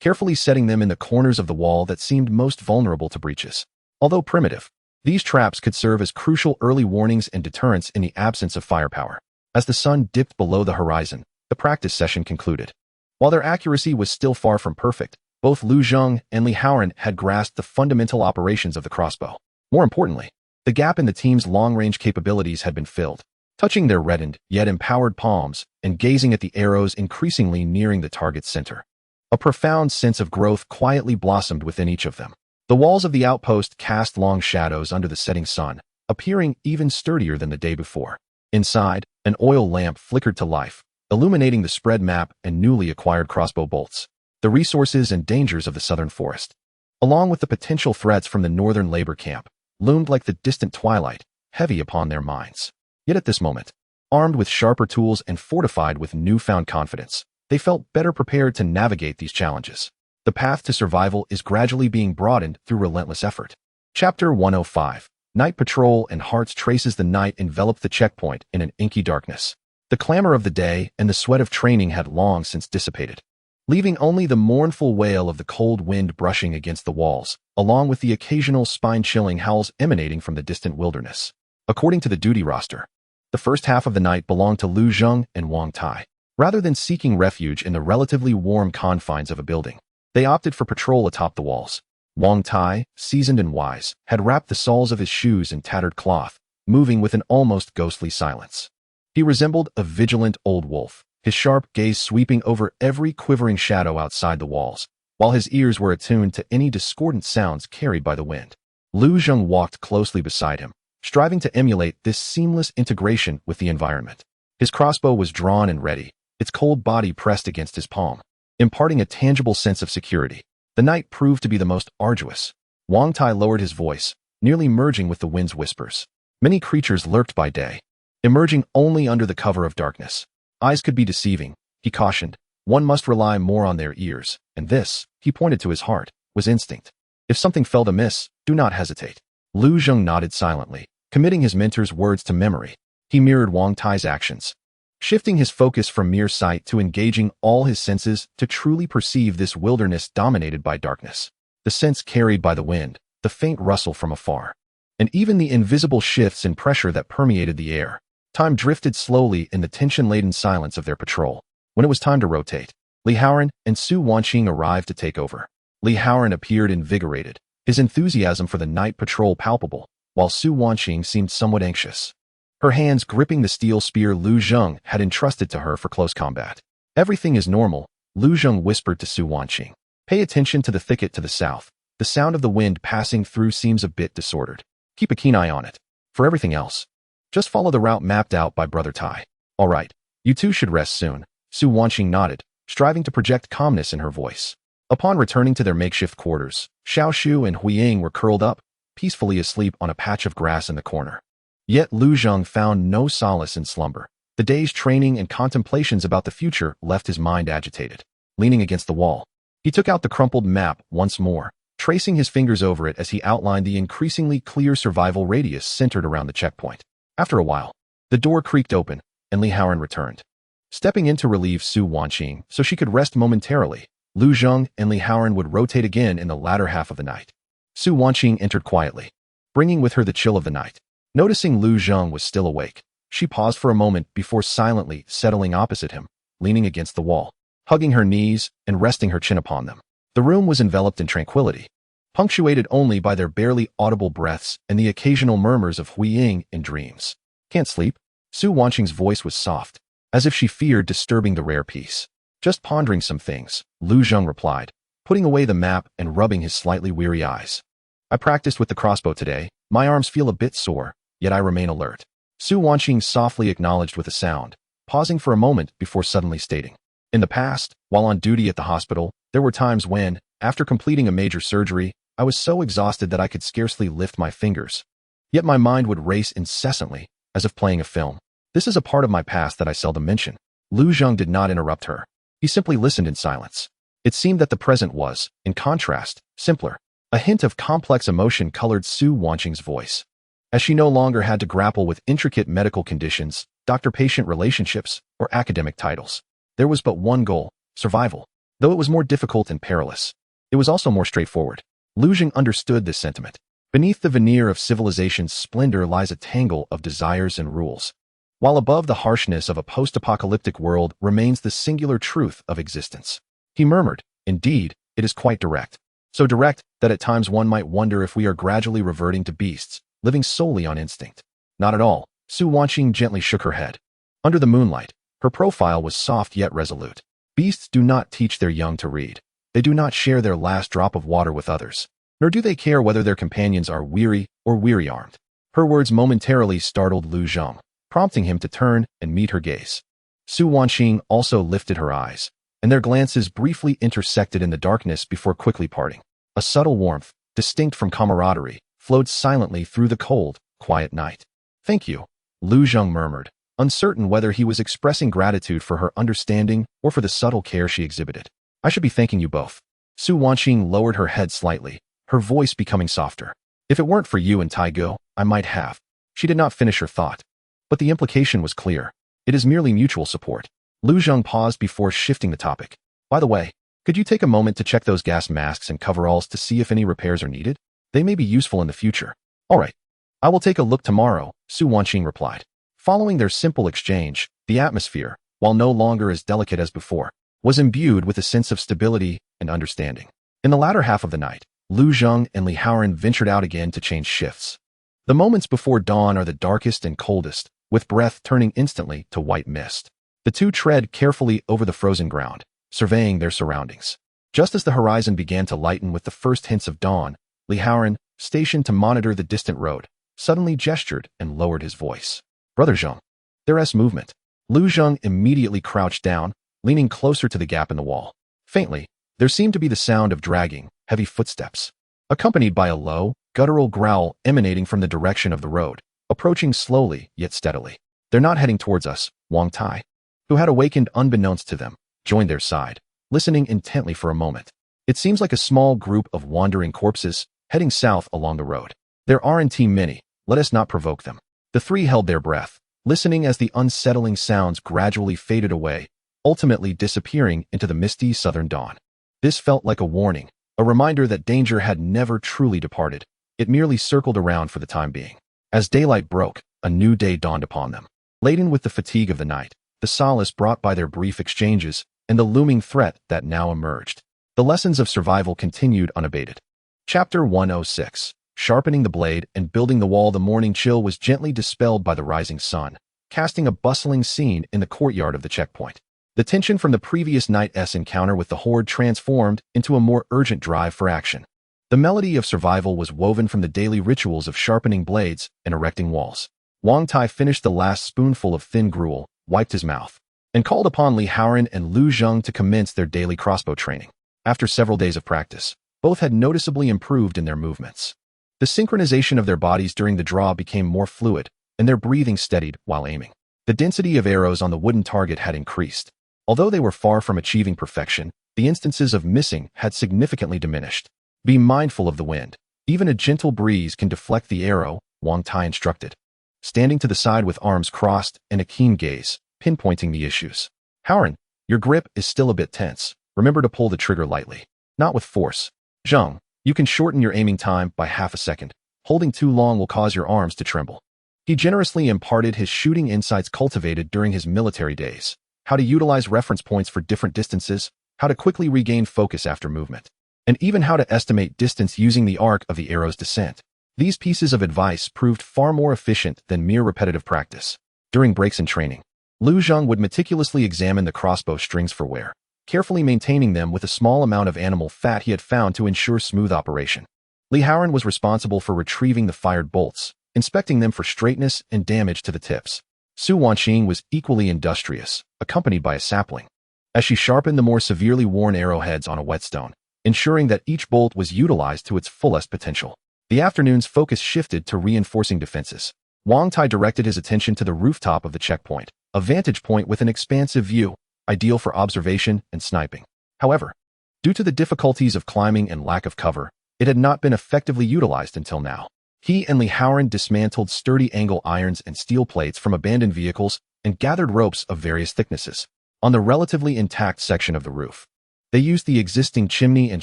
carefully setting them in the corners of the wall that seemed most vulnerable to breaches. Although primitive, these traps could serve as crucial early warnings and deterrents in the absence of firepower. As the sun dipped below the horizon, the practice session concluded. While their accuracy was still far from perfect, both Lu Zheng and Li Haoran had grasped the fundamental operations of the crossbow. More importantly, the gap in the team's long-range capabilities had been filled. Touching their reddened, yet empowered palms, and gazing at the arrows increasingly nearing the target's center, a profound sense of growth quietly blossomed within each of them. The walls of the outpost cast long shadows under the setting sun, appearing even sturdier than the day before. Inside, an oil lamp flickered to life, illuminating the spread map and newly acquired crossbow bolts, the resources and dangers of the southern forest, along with the potential threats from the northern labor camp, loomed like the distant twilight, heavy upon their minds. Yet at this moment, armed with sharper tools and fortified with newfound confidence, they felt better prepared to navigate these challenges. The path to survival is gradually being broadened through relentless effort. Chapter 105. Night Patrol and Hearts traces the night enveloped the checkpoint in an inky darkness. The clamor of the day and the sweat of training had long since dissipated, leaving only the mournful wail of the cold wind brushing against the walls, along with the occasional spine-chilling howls emanating from the distant wilderness. According to the duty roster, the first half of the night belonged to Lu Zheng and Wang Tai. Rather than seeking refuge in the relatively warm confines of a building, they opted for patrol atop the walls. Wang Tai, seasoned and wise, had wrapped the soles of his shoes in tattered cloth, moving with an almost ghostly silence. He resembled a vigilant old wolf, his sharp gaze sweeping over every quivering shadow outside the walls, while his ears were attuned to any discordant sounds carried by the wind. Lu Zheng walked closely beside him, striving to emulate this seamless integration with the environment. His crossbow was drawn and ready, its cold body pressed against his palm, imparting a tangible sense of security. The night proved to be the most arduous. Wang Tai lowered his voice, nearly merging with the wind's whispers. Many creatures lurked by day, emerging only under the cover of darkness. Eyes could be deceiving, he cautioned. One must rely more on their ears, and this, he pointed to his heart, was instinct. If something felt amiss, do not hesitate. Lu Zheng nodded silently, committing his mentor's words to memory. He mirrored Wang Tai's actions, shifting his focus from mere sight to engaging all his senses to truly perceive this wilderness dominated by darkness. The scents carried by the wind, the faint rustle from afar, and even the invisible shifts in pressure that permeated the air. Time drifted slowly in the tension-laden silence of their patrol. When it was time to rotate, Li Haoran and Su Wanqing arrived to take over. Li Haoran appeared invigorated, his enthusiasm for the night patrol palpable, while Su Wanqing seemed somewhat anxious, her hands gripping the steel spear Lu Zheng had entrusted to her for close combat. "Everything is normal," Lu Zheng whispered to Su Wanqing. "Pay attention to the thicket to the south. The sound of the wind passing through seems a bit disordered. Keep a keen eye on it. For everything else, just follow the route mapped out by Brother Tai." "All right. You two should rest soon." Su Wanqing nodded, striving to project calmness in her voice. Upon returning to their makeshift quarters, Xiaoshu and Huiying were curled up, peacefully asleep on a patch of grass in the corner. Yet Lu Zheng found no solace in slumber. The day's training and contemplations about the future left his mind agitated. Leaning against the wall, he took out the crumpled map once more, tracing his fingers over it as he outlined the increasingly clear survival radius centered around the checkpoint. After a while, the door creaked open, and Li Haoran returned. Stepping in to relieve Su Wanqing so she could rest momentarily, Lu Zheng and Li Haoran would rotate again in the latter half of the night. Su Wanqing entered quietly, bringing with her the chill of the night. Noticing Lu Zheng was still awake, she paused for a moment before silently settling opposite him, leaning against the wall, hugging her knees and resting her chin upon them. The room was enveloped in tranquility, punctuated only by their barely audible breaths and the occasional murmurs of Huiying in dreams. "Can't sleep?" Su Wanqing's voice was soft, as if she feared disturbing the rare peace. "Just pondering some things," Lu Zheng replied, putting away the map and rubbing his slightly weary eyes. "I practiced with the crossbow today. My arms feel a bit sore, yet I remain alert." Su Wanqing softly acknowledged with a sound, pausing for a moment before suddenly stating, "In the past, while on duty at the hospital, there were times when, after completing a major surgery, I was so exhausted that I could scarcely lift my fingers. Yet my mind would race incessantly, as if playing a film. This is a part of my past that I seldom mention." Lu Zheng did not interrupt her. He simply listened in silence. It seemed that the present was, in contrast, simpler. A hint of complex emotion colored Su Wanqing's voice, as she no longer had to grapple with intricate medical conditions, doctor-patient relationships, or academic titles. There was but one goal: survival. Though it was more difficult and perilous, it was also more straightforward. Lu Zheng understood this sentiment. Beneath the veneer of civilization's splendor lies a tangle of desires and rules, while above the harshness of a post-apocalyptic world remains the singular truth of existence. He murmured, "Indeed, it is quite direct. So direct that at times one might wonder if we are gradually reverting to beasts, living solely on instinct." "Not at all." Su Wanqing gently shook her head. Under the moonlight, her profile was soft yet resolute. "Beasts do not teach their young to read. They do not share their last drop of water with others, nor do they care whether their companions are weary or weary-armed." Her words momentarily startled Lu Zheng, prompting him to turn and meet her gaze. Su Wanqing also lifted her eyes, and their glances briefly intersected in the darkness before quickly parting. A subtle warmth, distinct from camaraderie, flowed silently through the cold, quiet night. "Thank you," Lu Zheng murmured, uncertain whether he was expressing gratitude for her understanding or for the subtle care she exhibited. "I should be thanking you both." Su Wanqing lowered her head slightly, her voice becoming softer. "If it weren't for you and Taigo, I might have." She did not finish her thought, but the implication was clear. It is merely mutual support. Lu Zheng paused before shifting the topic. "By the way, could you take a moment to check those gas masks and coveralls to see if any repairs are needed? They may be useful in the future." "All right. I will take a look tomorrow," Su Wanqing replied. Following their simple exchange, the atmosphere, while no longer as delicate as before, was imbued with a sense of stability and understanding. In the latter half of the night, Lu Zheng and Li Haoran ventured out again to change shifts. The moments before dawn are the darkest and coldest, with breath turning instantly to white mist. The two tread carefully over the frozen ground, surveying their surroundings. Just as the horizon began to lighten with the first hints of dawn, Li Haoran, stationed to monitor the distant road, suddenly gestured and lowered his voice. "Brother Zheng." There's movement. Lu Zheng immediately crouched down, leaning closer to the gap in the wall. Faintly, there seemed to be the sound of dragging, heavy footsteps, accompanied by a low, guttural growl emanating from the direction of the road, approaching slowly yet steadily. "They're not heading towards us," Wang Tai, who had awakened unbeknownst to them, joined their side, listening intently for a moment. "It seems like a small group of wandering corpses, heading south along the road. There aren't many, let us not provoke them." The three held their breath, listening as the unsettling sounds gradually faded away, ultimately disappearing into the misty southern dawn. This felt like a warning, a reminder that danger had never truly departed. It merely circled around for the time being. As daylight broke, a new day dawned upon them. Laden with the fatigue of the night, the solace brought by their brief exchanges, and the looming threat that now emerged. The lessons of survival continued unabated. Chapter 106. Sharpening the blade and building the wall. The morning chill was gently dispelled by the rising sun, casting a bustling scene in the courtyard of the checkpoint. The tension from the previous night's encounter with the Horde transformed into a more urgent drive for action. The melody of survival was woven from the daily rituals of sharpening blades and erecting walls. Wang Tai finished the last spoonful of thin gruel, wiped his mouth, and called upon Li Haoran and Lu Zheng to commence their daily crossbow training. After several days of practice, both had noticeably improved in their movements. The synchronization of their bodies during the draw became more fluid, and their breathing steadied while aiming. The density of arrows on the wooden target had increased. Although they were far from achieving perfection, the instances of missing had significantly diminished. Be mindful of the wind. Even a gentle breeze can deflect the arrow, Wang Tai instructed. Standing to the side with arms crossed and a keen gaze, pinpointing the issues. Haoran, your grip is still a bit tense. Remember to pull the trigger lightly, not with force. Zheng, you can shorten your aiming time by half a second. Holding too long will cause your arms to tremble. He generously imparted his shooting insights cultivated during his military days. How to utilize reference points for different distances, how to quickly regain focus after movement, and even how to estimate distance using the arc of the arrow's descent. These pieces of advice proved far more efficient than mere repetitive practice. During breaks in training, Lu Zheng would meticulously examine the crossbow strings for wear, carefully maintaining them with a small amount of animal fat he had found to ensure smooth operation. Li Haoran was responsible for retrieving the fired bolts, inspecting them for straightness and damage to the tips. Su Wanqing was equally industrious, accompanied by a sapling, as she sharpened the more severely worn arrowheads on a whetstone, ensuring that each bolt was utilized to its fullest potential. The afternoon's focus shifted to reinforcing defenses. Wang Tai directed his attention to the rooftop of the checkpoint, a vantage point with an expansive view, ideal for observation and sniping. However, due to the difficulties of climbing and lack of cover, it had not been effectively utilized until now. He and Li Haoran dismantled sturdy angle irons and steel plates from abandoned vehicles and gathered ropes of various thicknesses. On the relatively intact section of the roof, they used the existing chimney and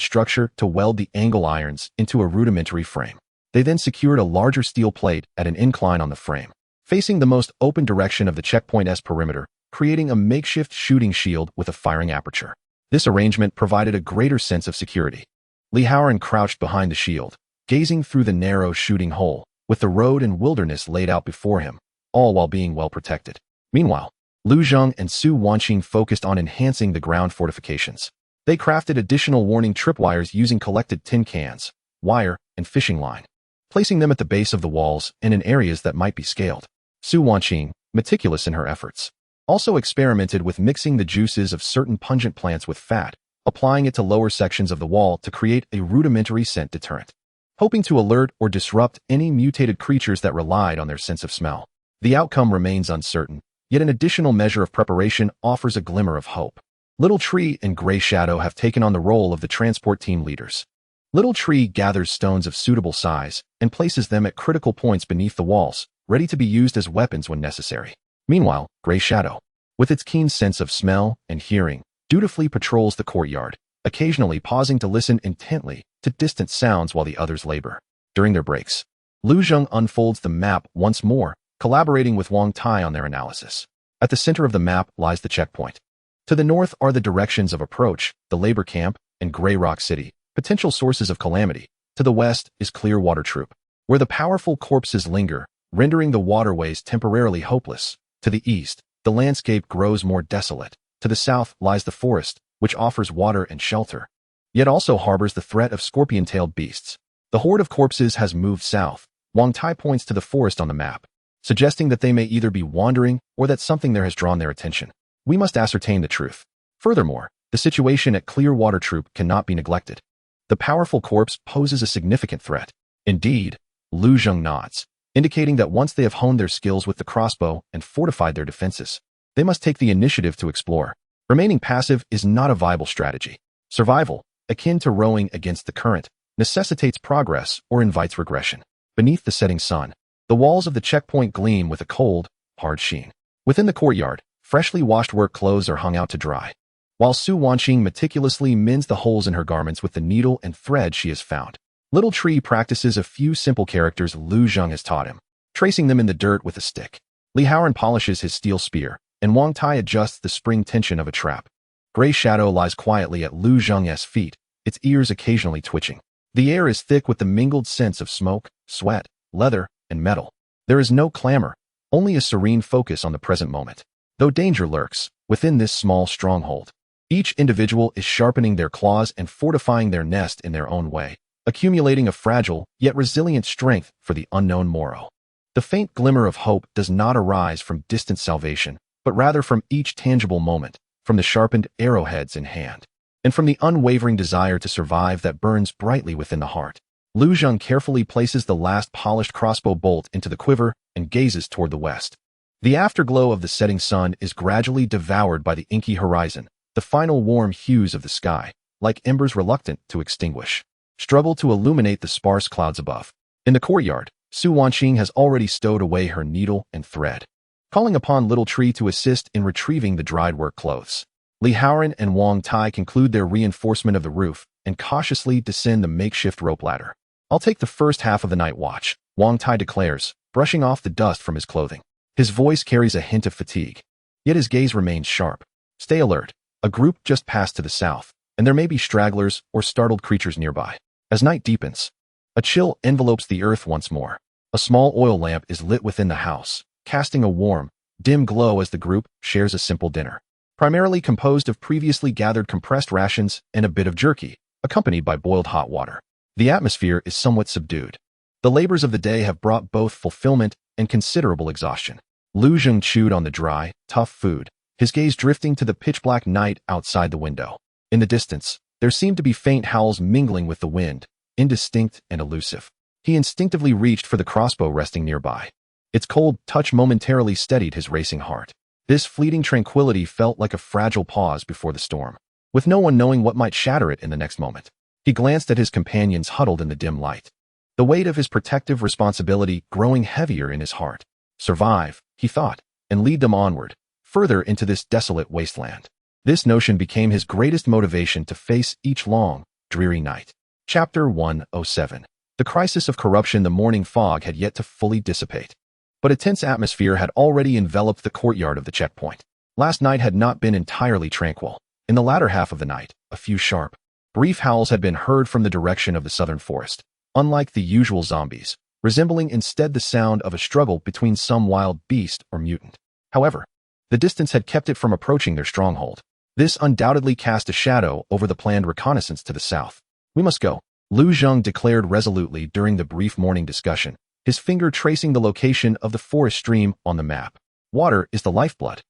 structure to weld the angle irons into a rudimentary frame. They then secured a larger steel plate at an incline on the frame, facing the most open direction of the checkpoint's perimeter, creating a makeshift shooting shield with a firing aperture. This arrangement provided a greater sense of security. Li Haoran crouched behind the shield, gazing through the narrow shooting hole, with the road and wilderness laid out before him, all while being well protected. Meanwhile, Lu Zheng and Su Wanqing focused on enhancing the ground fortifications. They crafted additional warning tripwires using collected tin cans, wire, and fishing line, placing them at the base of the walls and in areas that might be scaled. Su Wanqing, meticulous in her efforts, also experimented with mixing the juices of certain pungent plants with fat, applying it to lower sections of the wall to create a rudimentary scent deterrent, hoping to alert or disrupt any mutated creatures that relied on their sense of smell. The outcome remains uncertain, yet an additional measure of preparation offers a glimmer of hope. Little Tree and Gray Shadow have taken on the role of the transport team leaders. Little Tree gathers stones of suitable size and places them at critical points beneath the walls, ready to be used as weapons when necessary. Meanwhile, Gray Shadow, with its keen sense of smell and hearing, dutifully patrols the courtyard, occasionally pausing to listen intently to distant sounds while the others labor. During their breaks, Lu Zheng unfolds the map once more, collaborating with Wang Tai on their analysis. At the center of the map lies the checkpoint. To the north are the directions of approach, the labor camp, and Grey Rock City, potential sources of calamity. To the west is Clearwater Troop, where the powerful corpses linger, rendering the waterways temporarily hopeless. To the east, the landscape grows more desolate. To the south lies the forest, which offers water and shelter, yet also harbors the threat of scorpion-tailed beasts. The horde of corpses has moved south. Wang Tai points to the forest on the map, suggesting that they may either be wandering or that something there has drawn their attention. We must ascertain the truth. Furthermore, the situation at Clearwater Troop cannot be neglected. The powerful corpse poses a significant threat. Indeed, Lu Zheng nods, indicating that once they have honed their skills with the crossbow and fortified their defenses, they must take the initiative to explore. Remaining passive is not a viable strategy. Survival, akin to rowing against the current, necessitates progress or invites regression. Beneath the setting sun, the walls of the checkpoint gleam with a cold, hard sheen. Within the courtyard, freshly washed work clothes are hung out to dry, while Su Wanqing meticulously mends the holes in her garments with the needle and thread she has found. Little Tree practices a few simple characters Lu Zheng has taught him, tracing them in the dirt with a stick. Li Haoran polishes his steel spear, and Wang Tai adjusts the spring tension of a trap. Gray Shadow lies quietly at Lu Zheng's feet, its ears occasionally twitching. The air is thick with the mingled scents of smoke, sweat, leather, and metal. There is no clamor, only a serene focus on the present moment. Though danger lurks within this small stronghold, each individual is sharpening their claws and fortifying their nest in their own way, accumulating a fragile yet resilient strength for the unknown morrow. The faint glimmer of hope does not arise from distant salvation, but rather from each tangible moment, from the sharpened arrowheads in hand, and from the unwavering desire to survive that burns brightly within the heart. Lu Zheng carefully places the last polished crossbow bolt into the quiver and gazes toward the west. The afterglow of the setting sun is gradually devoured by the inky horizon, the final warm hues of the sky, like embers reluctant to extinguish, struggle to illuminate the sparse clouds above. In the courtyard, Su Wanqing has already stowed away her needle and thread, calling upon Little Tree to assist in retrieving the dried work clothes. Li Haoran and Wang Tai conclude their reinforcement of the roof and cautiously descend the makeshift rope ladder. "I'll take the first half of the night watch," Wang Tai declares, brushing off the dust from his clothing. His voice carries a hint of fatigue, yet his gaze remains sharp. "Stay alert. A group just passed to the south, and there may be stragglers or startled creatures nearby." As night deepens, a chill envelopes the earth once more. A small oil lamp is lit within the house, casting a warm, dim glow as the group shares a simple dinner, primarily composed of previously gathered compressed rations and a bit of jerky, accompanied by boiled hot water. The atmosphere is somewhat subdued. The labors of the day have brought both fulfillment and considerable exhaustion. Lu Zheng chewed on the dry, tough food, his gaze drifting to the pitch-black night outside the window. In the distance, there seemed to be faint howls mingling with the wind, indistinct and elusive. He instinctively reached for the crossbow resting nearby. Its cold touch momentarily steadied his racing heart. This fleeting tranquility felt like a fragile pause before the storm, with no one knowing what might shatter it in the next moment. He glanced at his companions huddled in the dim light, the weight of his protective responsibility growing heavier in his heart. Survive, he thought, and lead them onward, further into this desolate wasteland. This notion became his greatest motivation to face each long, dreary night. Chapter 107. The crisis of corruption. The morning fog had yet to fully dissipate, but a tense atmosphere had already enveloped the courtyard of the checkpoint. Last night had not been entirely tranquil. In the latter half of the night, a few sharp, brief howls had been heard from the direction of the southern forest, unlike the usual zombies, resembling instead the sound of a struggle between some wild beast or mutant. However, the distance had kept it from approaching their stronghold. This undoubtedly cast a shadow over the planned reconnaissance to the south. "We must go," Lu Zheng declared resolutely during the brief morning discussion, his finger tracing the location of the forest stream on the map. "Water is the lifeblood.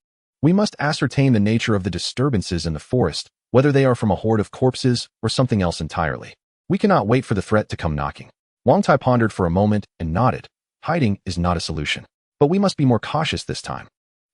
We must ascertain the nature of the disturbances in the forest, whether they are from a horde of corpses or something else entirely. We cannot wait for the threat to come knocking." Wang Tai pondered for a moment and nodded. "Hiding is not a solution, but we must be more cautious this time.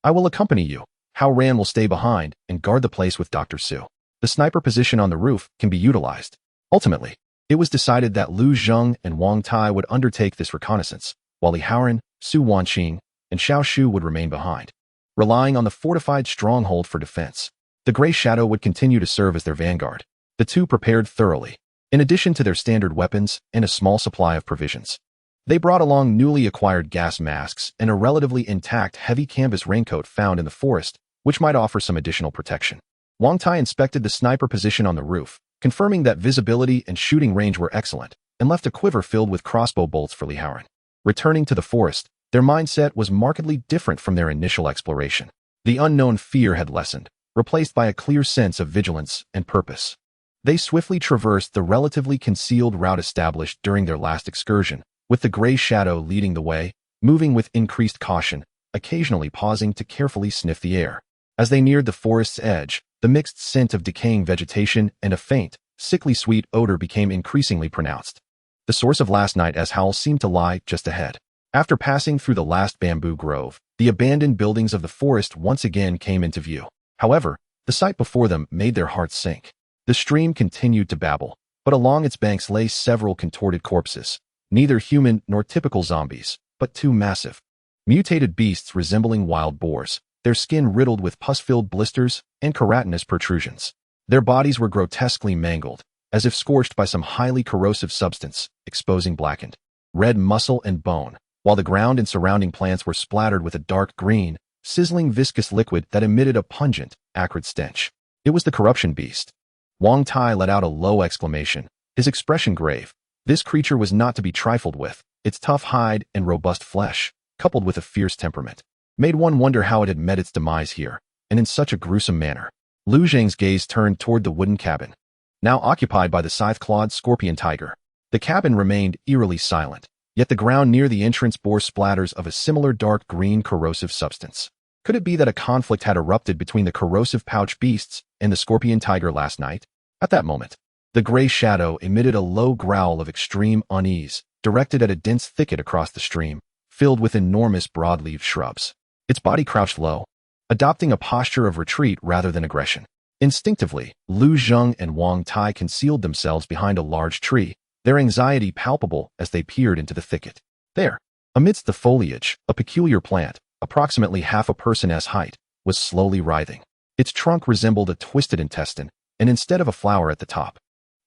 I will accompany you. Hao Ran will stay behind and guard the place with Dr. Su. The sniper position on the roof can be utilized." Ultimately, it was decided that Lu Zheng and Wang Tai would undertake this reconnaissance, while Li Haoran, Su Wanqing, and Xiao Shu would remain behind, relying on the fortified stronghold for defense. The Gray Shadow would continue to serve as their vanguard. The two prepared thoroughly, in addition to their standard weapons and a small supply of provisions. They brought along newly acquired gas masks and a relatively intact heavy canvas raincoat found in the forest, which might offer some additional protection. Wang Tai inspected the sniper position on the roof, confirming that visibility and shooting range were excellent, and left a quiver filled with crossbow bolts for Li Haoran. Returning to the forest, their mindset was markedly different from their initial exploration. The unknown fear had lessened, replaced by a clear sense of vigilance and purpose. They swiftly traversed the relatively concealed route established during their last excursion, with the Gray Shadow leading the way, moving with increased caution, occasionally pausing to carefully sniff the air. As they neared the forest's edge, the mixed scent of decaying vegetation and a faint, sickly sweet odor became increasingly pronounced. The source of last night's howl seemed to lie just ahead. After passing through the last bamboo grove, the abandoned buildings of the forest once again came into view. However, the sight before them made their hearts sink. The stream continued to babble, but along its banks lay several contorted corpses, neither human nor typical zombies, but two massive, mutated beasts resembling wild boars, their skin riddled with pus-filled blisters and keratinous protrusions. Their bodies were grotesquely mangled, as if scorched by some highly corrosive substance, exposing blackened, red muscle and bone, while the ground and surrounding plants were splattered with a dark green, sizzling viscous liquid that emitted a pungent, acrid stench. It was the corruption beast. Wang Tai let out a low exclamation, his expression grave. This creature was not to be trifled with. Its tough hide and robust flesh, coupled with a fierce temperament, made one wonder how it had met its demise here, and in such a gruesome manner. Lu Zhang's gaze turned toward the wooden cabin, now occupied by the scythe-clawed scorpion tiger. The cabin remained eerily silent, yet the ground near the entrance bore splatters of a similar dark green corrosive substance. Could it be that a conflict had erupted between the corrosive pouch beasts and the scorpion tiger last night? At that moment, the gray shadow emitted a low growl of extreme unease, directed at a dense thicket across the stream, filled with enormous broad-leaved shrubs. Its body crouched low, adopting a posture of retreat rather than aggression. Instinctively, Lu Zheng and Wang Tai concealed themselves behind a large tree, their anxiety palpable as they peered into the thicket. There, amidst the foliage, a peculiar plant, approximately half a person's height, was slowly writhing. Its trunk resembled a twisted intestine, and instead of a flower at the top,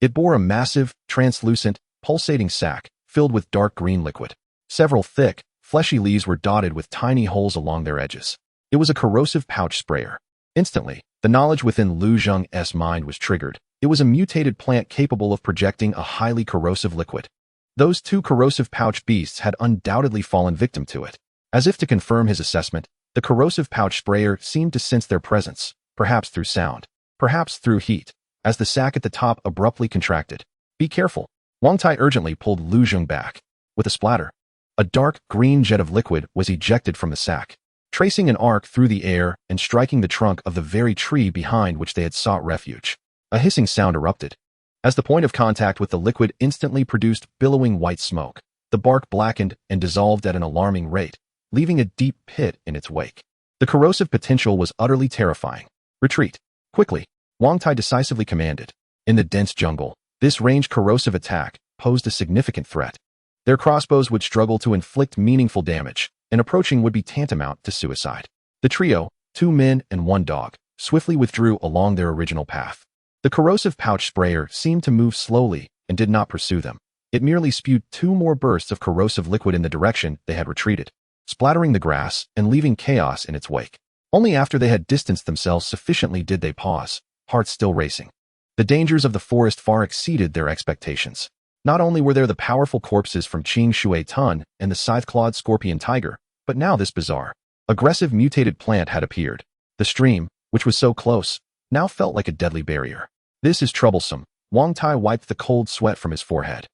it bore a massive, translucent, pulsating sac filled with dark green liquid. Several thick, fleshy leaves were dotted with tiny holes along their edges. It was a corrosive pouch sprayer. Instantly, the knowledge within Lu Zheng's mind was triggered. It was a mutated plant capable of projecting a highly corrosive liquid. Those two corrosive pouch beasts had undoubtedly fallen victim to it. As if to confirm his assessment, the corrosive pouch sprayer seemed to sense their presence, perhaps through sound, perhaps through heat, as the sac at the top abruptly contracted. Be careful. Wang Tai urgently pulled Lu Zheng back. With a splatter, a dark green jet of liquid was ejected from the sac, tracing an arc through the air and striking the trunk of the very tree behind which they had sought refuge. A hissing sound erupted. As the point of contact with the liquid instantly produced billowing white smoke, the bark blackened and dissolved at an alarming rate, leaving a deep pit in its wake. The corrosive potential was utterly terrifying. Retreat. Quickly, Wang Tai decisively commanded. In the dense jungle, this ranged corrosive attack posed a significant threat. Their crossbows would struggle to inflict meaningful damage, and approaching would be tantamount to suicide. The trio, 2 men and 1 dog, swiftly withdrew along their original path. The corrosive pouch sprayer seemed to move slowly and did not pursue them. It merely spewed 2 more bursts of corrosive liquid in the direction they had retreated, splattering the grass and leaving chaos in its wake. Only after they had distanced themselves sufficiently did they pause, hearts still racing. The dangers of the forest far exceeded their expectations. Not only were there the powerful corpses from Qing Shui Tun and the scythe-clawed scorpion tiger, but now this bizarre, aggressive mutated plant had appeared. The stream, which was so close, now felt like a deadly barrier. This is troublesome. Wang Tai wiped the cold sweat from his forehead.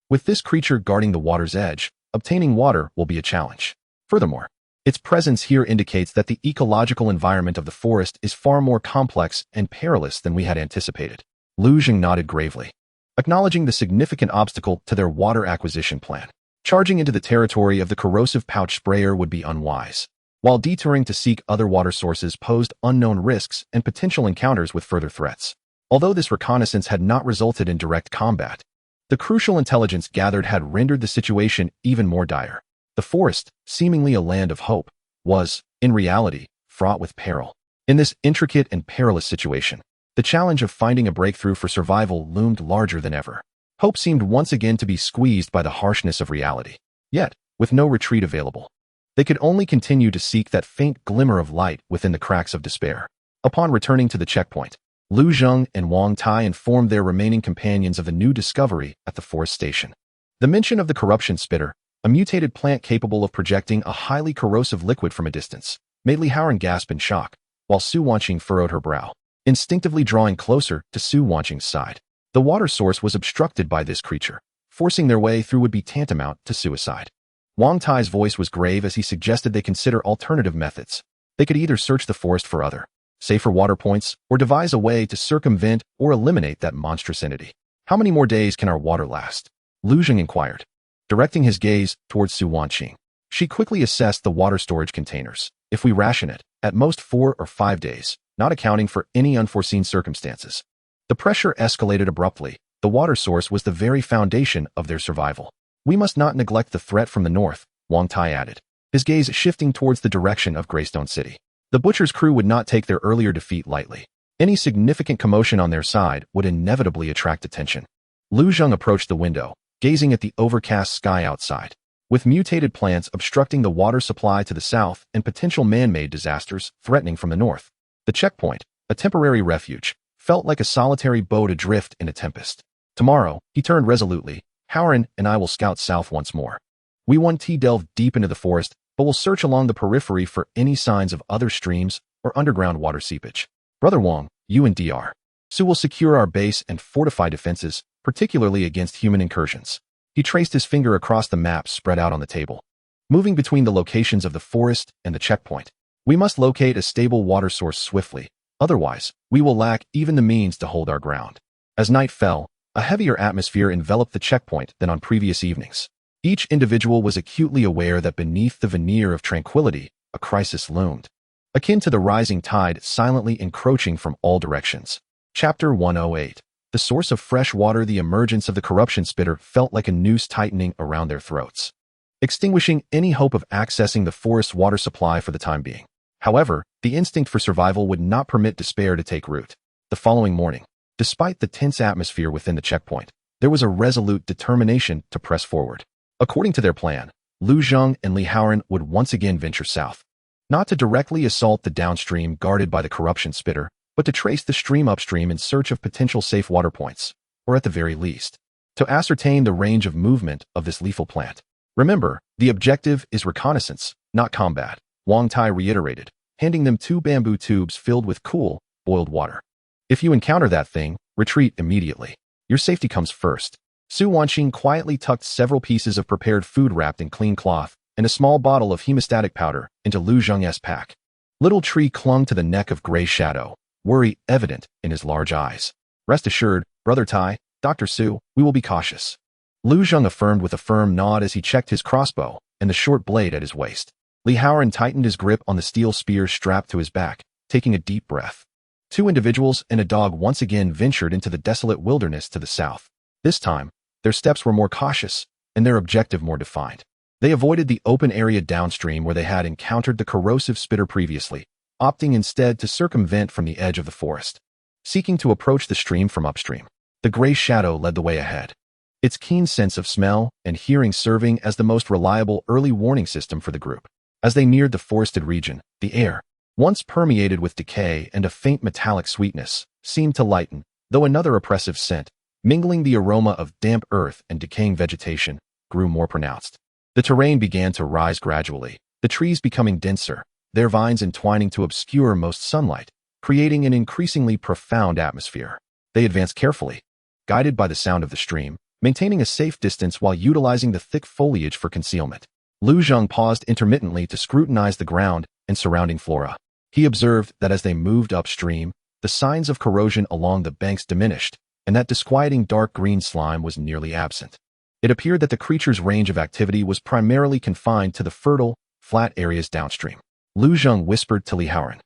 With this creature guarding the water's edge, obtaining water will be a challenge. Furthermore, its presence here indicates that the ecological environment of the forest is far more complex and perilous than we had anticipated. Lu Zheng nodded gravely, acknowledging the significant obstacle to their water acquisition plan. Charging into the territory of the corrosive pouch sprayer would be unwise, while detouring to seek other water sources posed unknown risks and potential encounters with further threats. Although this reconnaissance had not resulted in direct combat, the crucial intelligence gathered had rendered the situation even more dire. The forest, seemingly a land of hope, was, in reality, fraught with peril. In this intricate and perilous situation, the challenge of finding a breakthrough for survival loomed larger than ever. Hope seemed once again to be squeezed by the harshness of reality. Yet, with no retreat available, they could only continue to seek that faint glimmer of light within the cracks of despair. Upon returning to the checkpoint, Lu Zheng and Wang Tai informed their remaining companions of the new discovery at the forest station. The mention of the corruption spitter, a mutated plant capable of projecting a highly corrosive liquid from a distance, made Li Haoran gasp in shock, while Su Wanqing furrowed her brow, instinctively drawing closer to Su Wanqing's side. The water source was obstructed by this creature. Forcing their way through would be tantamount to suicide. Wang Tai's voice was grave as he suggested they consider alternative methods. They could either search the forest for other, safer water points, or devise a way to circumvent or eliminate that monstrous entity. How many more days can our water last? Lu Zheng inquired, directing his gaze towards Su Wanqing. She quickly assessed the water storage containers. If we ration it, at most 4 or 5 days, not accounting for any unforeseen circumstances. The pressure escalated abruptly. The water source was the very foundation of their survival. We must not neglect the threat from the north, Wang Tai added, his gaze shifting towards the direction of Greystone City. The butcher's crew would not take their earlier defeat lightly. Any significant commotion on their side would inevitably attract attention. Lu Zheng approached the window, gazing at the overcast sky outside. With mutated plants obstructing the water supply to the south and potential man-made disasters threatening from the north, the checkpoint, a temporary refuge, felt like a solitary boat adrift in a tempest. Tomorrow, he turned resolutely, Howren and I will scout south once more. We won't delve deep into the forest, but will search along the periphery for any signs of other streams or underground water seepage. Brother Wang, you and Dr. Su will secure our base and fortify defenses, particularly against human incursions. He traced his finger across the map spread out on the table. Moving between the locations of the forest and the checkpoint, we must locate a stable water source swiftly, otherwise, we will lack even the means to hold our ground. As night fell, a heavier atmosphere enveloped the checkpoint than on previous evenings. Each individual was acutely aware that beneath the veneer of tranquility, a crisis loomed, akin to the rising tide silently encroaching from all directions. Chapter 108. The source of fresh water. The emergence of the corruption spitter felt like a noose tightening around their throats, extinguishing any hope of accessing the forest's water supply for the time being. However, the instinct for survival would not permit despair to take root. The following morning, despite the tense atmosphere within the checkpoint, there was a resolute determination to press forward. According to their plan, Lu Zheng and Li Haoren would once again venture south, not to directly assault the downstream guarded by the corruption spitter, but to trace the stream upstream in search of potential safe water points, or at the very least, to ascertain the range of movement of this lethal plant. Remember, the objective is reconnaissance, not combat, Wang Tai reiterated, handing them 2 bamboo tubes filled with cool, boiled water. If you encounter that thing, retreat immediately. Your safety comes first. Su Wanqing quietly tucked several pieces of prepared food wrapped in clean cloth and a small bottle of hemostatic powder into Lu Zheng's pack. Little Tree clung to the neck of Gray Shadow, worry evident in his large eyes. Rest assured, Brother Tai, Dr. Su, we will be cautious. Lu Zheng affirmed with a firm nod as he checked his crossbow and the short blade at his waist. Li Haoren tightened his grip on the steel spear strapped to his back, taking a deep breath. 2 individuals and a dog once again ventured into the desolate wilderness to the south. This time, their steps were more cautious and their objective more defined. They avoided the open area downstream where they had encountered the corrosive spitter previously, opting instead to circumvent from the edge of the forest. Seeking to approach the stream from upstream, the Gray Shadow led the way ahead, its keen sense of smell and hearing serving as the most reliable early warning system for the group. As they neared the forested region, the air, once permeated with decay and a faint metallic sweetness, seemed to lighten, though another oppressive scent, mingling the aroma of damp earth and decaying vegetation, grew more pronounced. The terrain began to rise gradually, the trees becoming denser, their vines entwining to obscure most sunlight, creating an increasingly profound atmosphere. They advanced carefully, guided by the sound of the stream, maintaining a safe distance while utilizing the thick foliage for concealment. Lu Zheng paused intermittently to scrutinize the ground and surrounding flora. He observed that as they moved upstream, the signs of corrosion along the banks diminished, and that disquieting dark green slime was nearly absent. It appeared that the creature's range of activity was primarily confined to the fertile, flat areas downstream. Lu Zheng whispered to Li Haoren,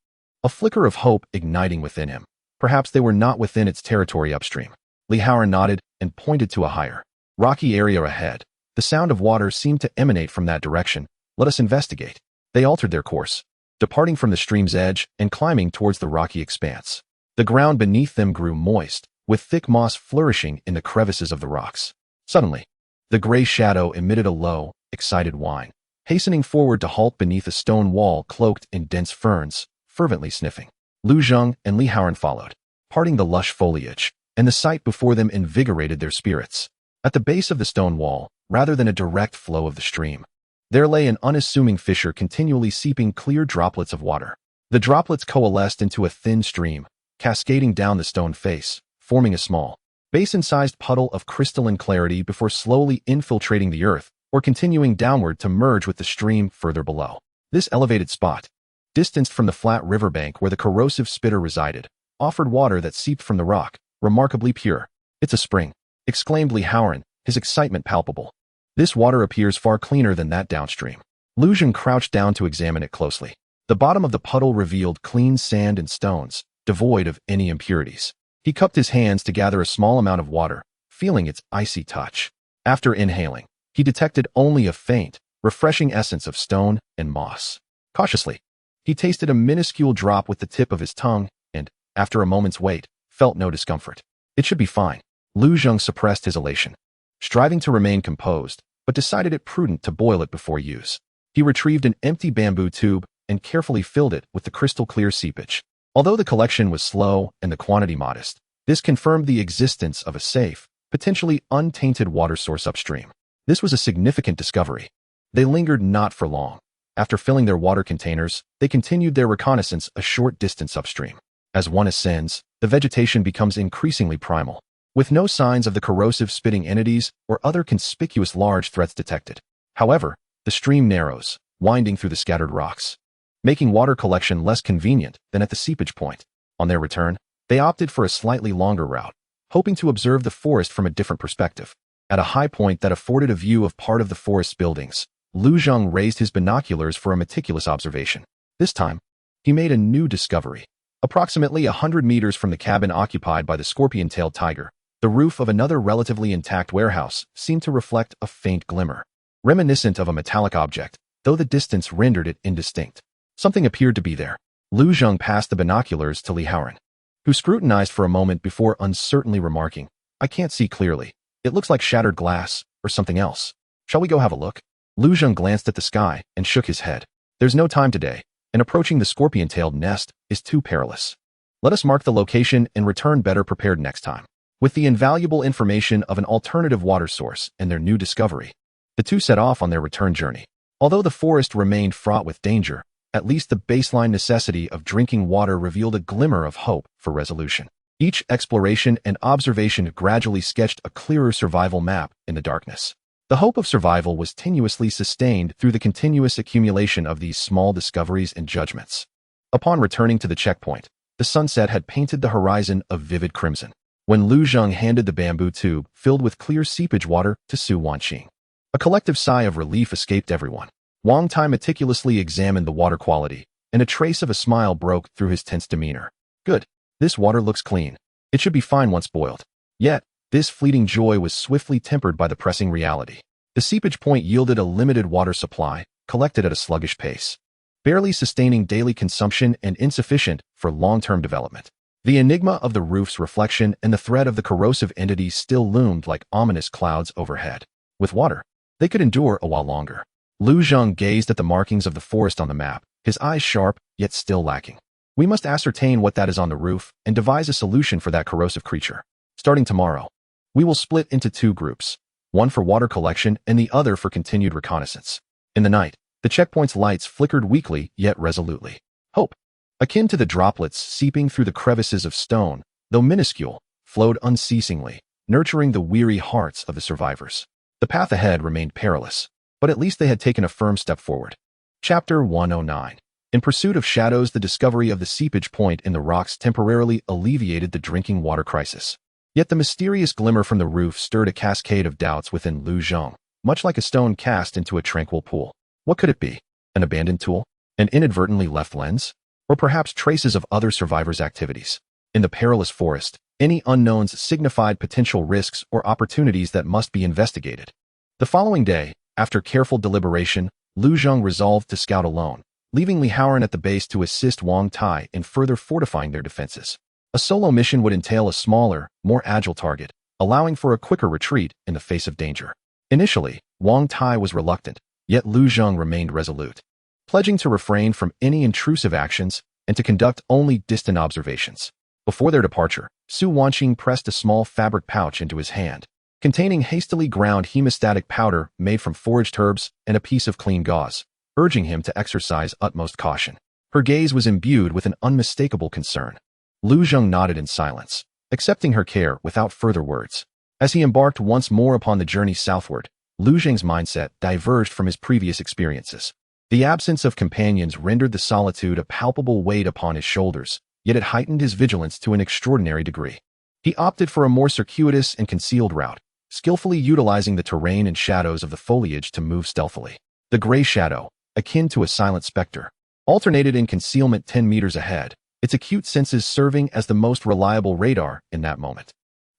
a flicker of hope igniting within him. Perhaps they were not within its territory upstream. Li Haoren nodded and pointed to a higher, rocky area ahead. The sound of water seemed to emanate from that direction. Let us investigate. They altered their course, departing from the stream's edge and climbing towards the rocky expanse. The ground beneath them grew moist, with thick moss flourishing in the crevices of the rocks. Suddenly, the Gray Shadow emitted a low, excited whine, hastening forward to halt beneath a stone wall cloaked in dense ferns, fervently sniffing. Lu Zheng and Li Haoren followed, parting the lush foliage, and the sight before them invigorated their spirits. At the base of the stone wall, rather than a direct flow of the stream, there lay an unassuming fissure continually seeping clear droplets of water. The droplets coalesced into a thin stream, cascading down the stone face, forming a small, basin-sized puddle of crystalline clarity before slowly infiltrating the earth or continuing downward to merge with the stream further below. This elevated spot, distanced from the flat riverbank where the corrosive spitter resided, offered water that seeped from the rock, remarkably pure. It's a spring, exclaimed Li Haoren, his excitement palpable. This water appears far cleaner than that downstream. Lu Zheng crouched down to examine it closely. The bottom of the puddle revealed clean sand and stones, devoid of any impurities. He cupped his hands to gather a small amount of water, feeling its icy touch. After inhaling, he detected only a faint, refreshing essence of stone and moss. Cautiously, he tasted a minuscule drop with the tip of his tongue, and, after a moment's wait, felt no discomfort. It should be fine. Lu Zheng suppressed his elation, striving to remain composed, but decided it prudent to boil it before use. He retrieved an empty bamboo tube and carefully filled it with the crystal-clear seepage. Although the collection was slow and the quantity modest, this confirmed the existence of a safe, potentially untainted water source upstream. This was a significant discovery. They lingered not for long. After filling their water containers, they continued their reconnaissance a short distance upstream. As one ascends, the vegetation becomes increasingly primal, with no signs of the corrosive spitting entities or other conspicuous large threats detected. However, the stream narrows, winding through the scattered rocks, making water collection less convenient than at the seepage point. On their return, they opted for a slightly longer route, hoping to observe the forest from a different perspective. At a high point that afforded a view of part of the forest's buildings, Lu Zheng raised his binoculars for a meticulous observation. This time, he made a new discovery. Approximately 100 meters from the cabin occupied by the scorpion-tailed tiger, the roof of another relatively intact warehouse seemed to reflect a faint glimmer, reminiscent of a metallic object, though the distance rendered it indistinct. Something appeared to be there. Lu Zheng passed the binoculars to Li Haoran, who scrutinized for a moment before uncertainly remarking, "I can't see clearly. It looks like shattered glass, or something else. Shall we go have a look?" Lu Zheng glanced at the sky and shook his head. "There's no time today, and approaching the scorpion-tailed nest is too perilous. Let us mark the location and return better prepared next time." With the invaluable information of an alternative water source and their new discovery, the two set off on their return journey. Although the forest remained fraught with danger, at least the baseline necessity of drinking water revealed a glimmer of hope for resolution. Each exploration and observation gradually sketched a clearer survival map in the darkness. The hope of survival was tenuously sustained through the continuous accumulation of these small discoveries and judgments. Upon returning to the checkpoint, the sunset had painted the horizon a vivid crimson. When Lu Zheng handed the bamboo tube filled with clear seepage water to Su Wanqing, a collective sigh of relief escaped everyone. Wang Tai meticulously examined the water quality, and a trace of a smile broke through his tense demeanor. "Good. This water looks clean. It should be fine once boiled." Yet, this fleeting joy was swiftly tempered by the pressing reality. The seepage point yielded a limited water supply, collected at a sluggish pace, barely sustaining daily consumption and insufficient for long-term development. The enigma of the roof's reflection and the threat of the corrosive entities still loomed like ominous clouds overhead. With water, they could endure a while longer. Lu Zheng gazed at the markings of the forest on the map, his eyes sharp, yet still lacking. "We must ascertain what that is on the roof and devise a solution for that corrosive creature. Starting tomorrow, we will split into two groups, one for water collection and the other for continued reconnaissance." In the night, the checkpoint's lights flickered weakly yet resolutely. Hope, akin to the droplets seeping through the crevices of stone, though minuscule, flowed unceasingly, nurturing the weary hearts of the survivors. The path ahead remained perilous, but at least they had taken a firm step forward. Chapter 109. In pursuit of shadows, the discovery of the seepage point in the rocks temporarily alleviated the drinking water crisis. Yet the mysterious glimmer from the roof stirred a cascade of doubts within Lu Zheng, much like a stone cast into a tranquil pool. What could it be? An abandoned tool? An inadvertently left lens? Or perhaps traces of other survivors' activities? In the perilous forest, any unknowns signified potential risks or opportunities that must be investigated. The following day, after careful deliberation, Lu Zheng resolved to scout alone, leaving Li Haoran at the base to assist Wang Tai in further fortifying their defenses. A solo mission would entail a smaller, more agile target, allowing for a quicker retreat in the face of danger. Initially, Wang Tai was reluctant, yet Lu Zheng remained resolute, pledging to refrain from any intrusive actions and to conduct only distant observations. Before their departure, Su Wanqing pressed a small fabric pouch into his hand, containing hastily ground hemostatic powder made from foraged herbs and a piece of clean gauze, urging him to exercise utmost caution. Her gaze was imbued with an unmistakable concern. Lu Zheng nodded in silence, accepting her care without further words. As he embarked once more upon the journey southward, Lu Zheng's mindset diverged from his previous experiences. The absence of companions rendered the solitude a palpable weight upon his shoulders, yet it heightened his vigilance to an extraordinary degree. He opted for a more circuitous and concealed route, skillfully utilizing the terrain and shadows of the foliage to move stealthily. The gray shadow, akin to a silent specter, alternated in concealment 10 meters ahead, its acute senses serving as the most reliable radar in that moment.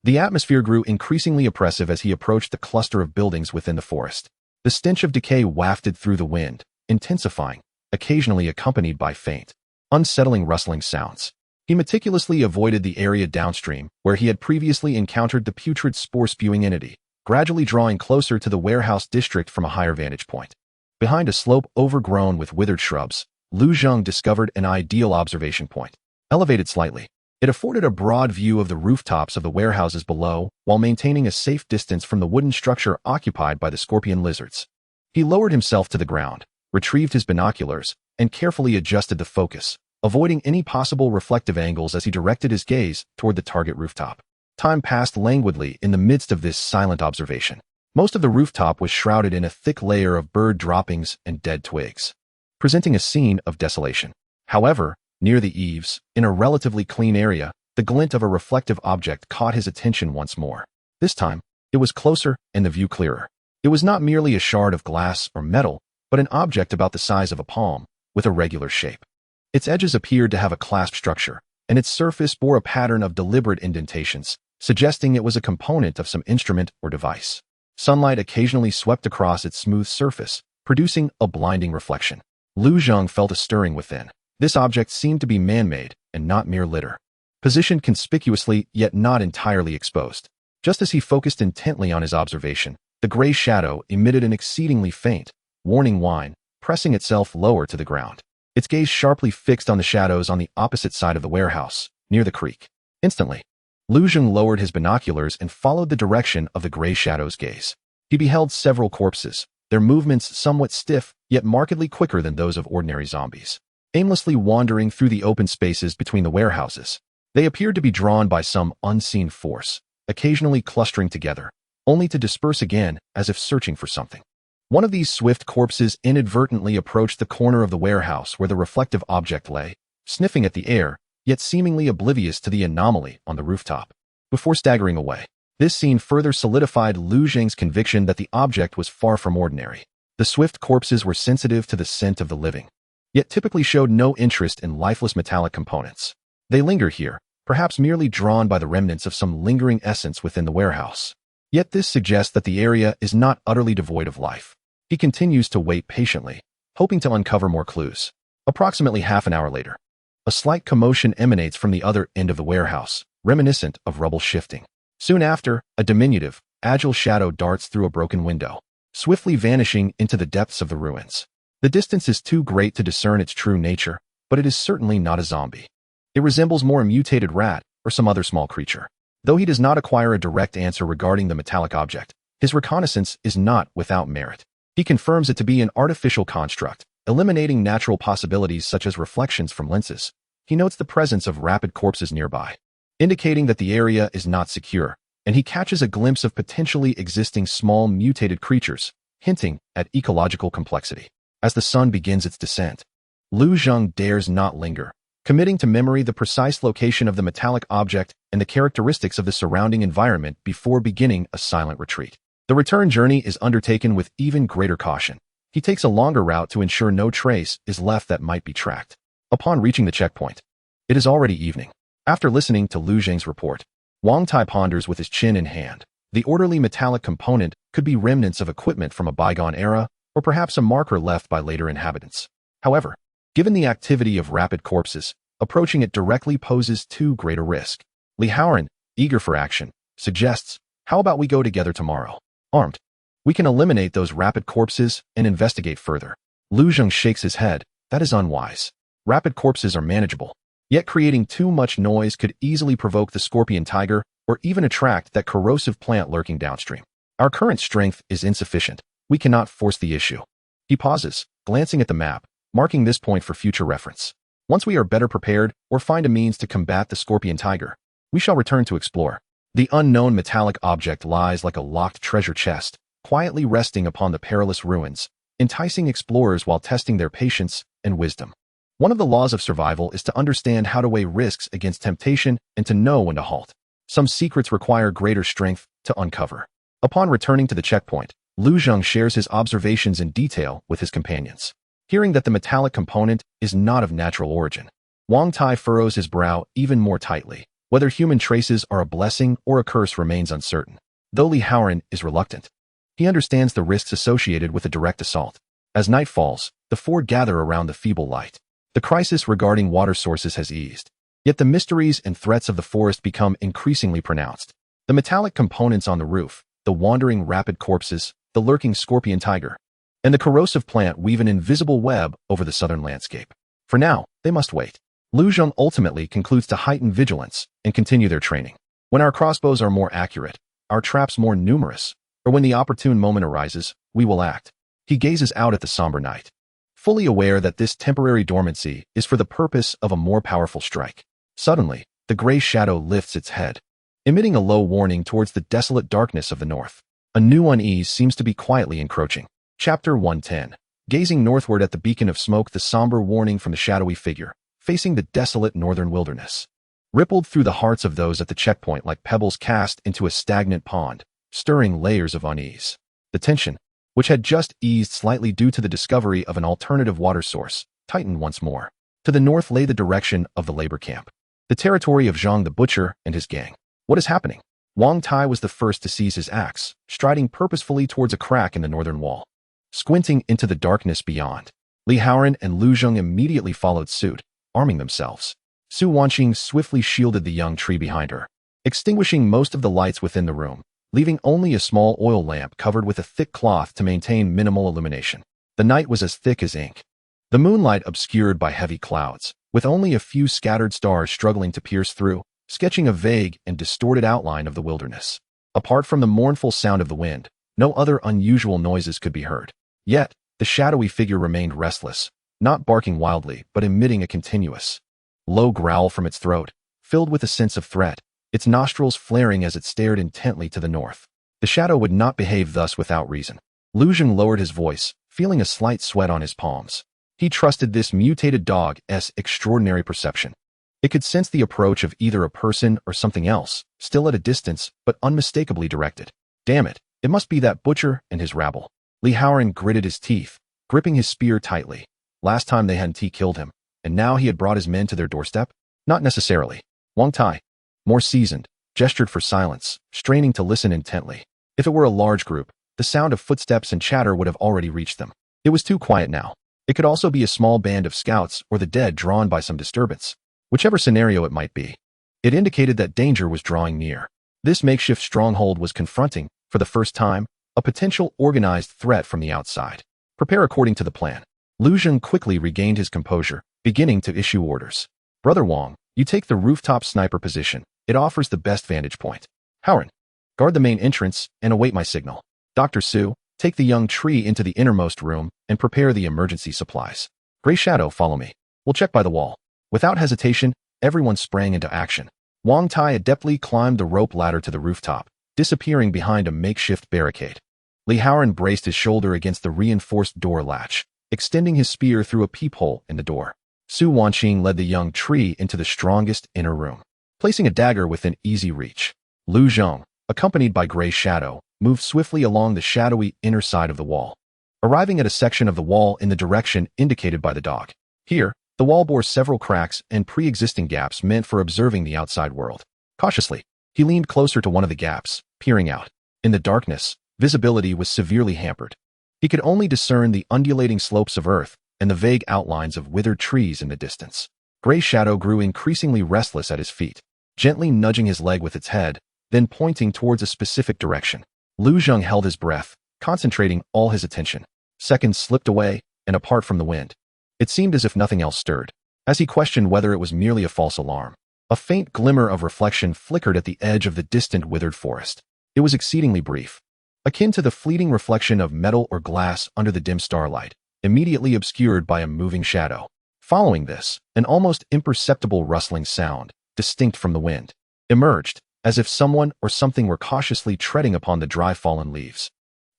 The atmosphere grew increasingly oppressive as he approached the cluster of buildings within the forest. The stench of decay wafted through the wind, intensifying, occasionally accompanied by faint, unsettling rustling sounds. He meticulously avoided the area downstream where he had previously encountered the putrid spore-spewing entity, gradually drawing closer to the warehouse district from a higher vantage point. Behind a slope overgrown with withered shrubs, Lu Zheng discovered an ideal observation point. Elevated slightly, it afforded a broad view of the rooftops of the warehouses below while maintaining a safe distance from the wooden structure occupied by the scorpion lizards. He lowered himself to the ground, retrieved his binoculars, and carefully adjusted the focus, avoiding any possible reflective angles as he directed his gaze toward the target rooftop. Time passed languidly in the midst of this silent observation. Most of the rooftop was shrouded in a thick layer of bird droppings and dead twigs, presenting a scene of desolation. However, near the eaves, in a relatively clean area, the glint of a reflective object caught his attention once more. This time, it was closer and the view clearer. It was not merely a shard of glass or metal, but an object about the size of a palm, with a regular shape. Its edges appeared to have a clasp structure, and its surface bore a pattern of deliberate indentations, suggesting it was a component of some instrument or device. Sunlight occasionally swept across its smooth surface, producing a blinding reflection. Lu Zheng felt a stirring within. This object seemed to be man-made and not mere litter. Positioned conspicuously yet not entirely exposed. Just as he focused intently on his observation, the gray shadow emitted an exceedingly faint, warning whine, pressing itself lower to the ground. Its gaze sharply fixed on the shadows on the opposite side of the warehouse, near the creek. Instantly, Lu Zheng lowered his binoculars and followed the direction of the gray shadow's gaze. He beheld several corpses, their movements somewhat stiff yet markedly quicker than those of ordinary zombies, aimlessly wandering through the open spaces between the warehouses. They appeared to be drawn by some unseen force, occasionally clustering together, only to disperse again as if searching for something. One of these swift corpses inadvertently approached the corner of the warehouse where the reflective object lay, sniffing at the air, yet seemingly oblivious to the anomaly on the rooftop. Before staggering away, this scene further solidified Lu Zheng's conviction that the object was far from ordinary. The swift corpses were sensitive to the scent of the living, yet typically showed no interest in lifeless metallic components. They linger here, perhaps merely drawn by the remnants of some lingering essence within the warehouse. Yet this suggests that the area is not utterly devoid of life. He continues to wait patiently, hoping to uncover more clues. Approximately half an hour later, a slight commotion emanates from the other end of the warehouse, reminiscent of rubble shifting. Soon after, a diminutive, agile shadow darts through a broken window, swiftly vanishing into the depths of the ruins. The distance is too great to discern its true nature, but it is certainly not a zombie. It resembles more a mutated rat or some other small creature. Though he does not acquire a direct answer regarding the metallic object, his reconnaissance is not without merit. He confirms it to be an artificial construct, eliminating natural possibilities such as reflections from lenses. He notes the presence of rapid corpses nearby, indicating that the area is not secure, and he catches a glimpse of potentially existing small mutated creatures, hinting at ecological complexity. As the sun begins its descent, Lu Zheng dares not linger, committing to memory the precise location of the metallic object and the characteristics of the surrounding environment before beginning a silent retreat. The return journey is undertaken with even greater caution. He takes a longer route to ensure no trace is left that might be tracked. Upon reaching the checkpoint, it is already evening. After listening to Lu Zheng's report, Wang Tai ponders with his chin in hand. The orderly metallic component could be remnants of equipment from a bygone era, or perhaps a marker left by later inhabitants. However, given the activity of rapid corpses, approaching it directly poses too great a risk. Li Haoran, eager for action, suggests, "How about we go together tomorrow? Armed. We can eliminate those rapid corpses and investigate further." Lu Zheng shakes his head. That is unwise. Rapid corpses are manageable, yet creating too much noise could easily provoke the scorpion tiger or even attract that corrosive plant lurking downstream. Our current strength is insufficient. We cannot force the issue. He pauses, glancing at the map, marking this point for future reference. Once we are better prepared or find a means to combat the scorpion tiger, we shall return to explore. The unknown metallic object lies like a locked treasure chest, quietly resting upon the perilous ruins, enticing explorers while testing their patience and wisdom. One of the laws of survival is to understand how to weigh risks against temptation and to know when to halt. Some secrets require greater strength to uncover. Upon returning to the checkpoint, Lu Zheng shares his observations in detail with his companions. Hearing that the metallic component is not of natural origin, Wang Tai furrows his brow even more tightly. Whether human traces are a blessing or a curse remains uncertain. Though Li Haoran is reluctant, he understands the risks associated with a direct assault. As night falls, the four gather around the feeble light. The crisis regarding water sources has eased, Yet the mysteries and threats of the forest become increasingly pronounced. The metallic components on the roof, the wandering rapid corpses, the lurking scorpion tiger, and the corrosive plant weave an invisible web over the southern landscape. For now, they must wait. Lu Zheng ultimately concludes to heighten vigilance and continue their training. When our crossbows are more accurate, our traps more numerous, or when the opportune moment arises, we will act. He gazes out at the somber night, fully aware that this temporary dormancy is for the purpose of a more powerful strike. Suddenly, the gray shadow lifts its head, emitting a low warning towards the desolate darkness of the north. A new unease seems to be quietly encroaching. Chapter 110. Gazing northward at the beacon of smoke, the somber warning from the shadowy figure, facing the desolate northern wilderness, rippled through the hearts of those at the checkpoint like pebbles cast into a stagnant pond, stirring layers of unease. The tension, which had just eased slightly due to the discovery of an alternative water source, tightened once more. To the north lay the direction of the labor camp, the territory of Zhang the Butcher and his gang. What is happening? Wang Tai was the first to seize his axe, striding purposefully towards a crack in the northern wall. Squinting into the darkness beyond, Li Haoran and Lu Zheng immediately followed suit, arming themselves. Su Wanqing swiftly shielded the young tree behind her, extinguishing most of the lights within the room, leaving only a small oil lamp covered with a thick cloth to maintain minimal illumination. The night was as thick as ink, the moonlight obscured by heavy clouds, with only a few scattered stars struggling to pierce through, sketching a vague and distorted outline of the wilderness. Apart from the mournful sound of the wind, no other unusual noises could be heard. Yet, the shadowy figure remained restless, not barking wildly but emitting a continuous, low growl from its throat, filled with a sense of threat, its nostrils flaring as it stared intently to the north. The shadow would not behave thus without reason. Lu Zheng lowered his voice, feeling a slight sweat on his palms. He trusted this mutated dog's extraordinary perception. It could sense the approach of either a person or something else, still at a distance but unmistakably directed. Damn it, it must be that butcher and his rabble. Li Haoran gritted his teeth, gripping his spear tightly. Last time they hadn't killed him, and now he had brought his men to their doorstep? Not necessarily. Wang Tai, more seasoned, gestured for silence, straining to listen intently. If it were a large group, the sound of footsteps and chatter would have already reached them. It was too quiet now. It could also be a small band of scouts or the dead drawn by some disturbance. Whichever scenario it might be, it indicated that danger was drawing near. This makeshift stronghold was confronting, for the first time, a potential organized threat from the outside. Prepare according to the plan. Lu Zheng quickly regained his composure, beginning to issue orders. Brother Wang, you take the rooftop sniper position. It offers the best vantage point. Haoran, guard the main entrance and await my signal. Dr. Su, take the young tree into the innermost room and prepare the emergency supplies. Gray Shadow, follow me. We'll check by the wall. Without hesitation, everyone sprang into action. Wang Tai adeptly climbed the rope ladder to the rooftop, disappearing behind a makeshift barricade. Li Haoran braced his shoulder against the reinforced door latch, extending his spear through a peephole in the door. Su Wanqing led the young tree into the strongest inner room, placing a dagger within easy reach. Lu Zheng, accompanied by Gray Shadow, moved swiftly along the shadowy inner side of the wall, arriving at a section of the wall in the direction indicated by the dog. Here, the wall bore several cracks and pre-existing gaps meant for observing the outside world. Cautiously, he leaned closer to one of the gaps, peering out. In the darkness, visibility was severely hampered. He could only discern the undulating slopes of earth and the vague outlines of withered trees in the distance. Gray Shadow grew increasingly restless at his feet, gently nudging his leg with its head, then pointing towards a specific direction. Lu Zheng held his breath, concentrating all his attention. Seconds slipped away, and apart from the wind, it seemed as if nothing else stirred. As he questioned whether it was merely a false alarm, a faint glimmer of reflection flickered at the edge of the distant withered forest. It was exceedingly brief, akin to the fleeting reflection of metal or glass under the dim starlight, immediately obscured by a moving shadow. Following this, an almost imperceptible rustling sound, distinct from the wind, emerged, as if someone or something were cautiously treading upon the dry fallen leaves.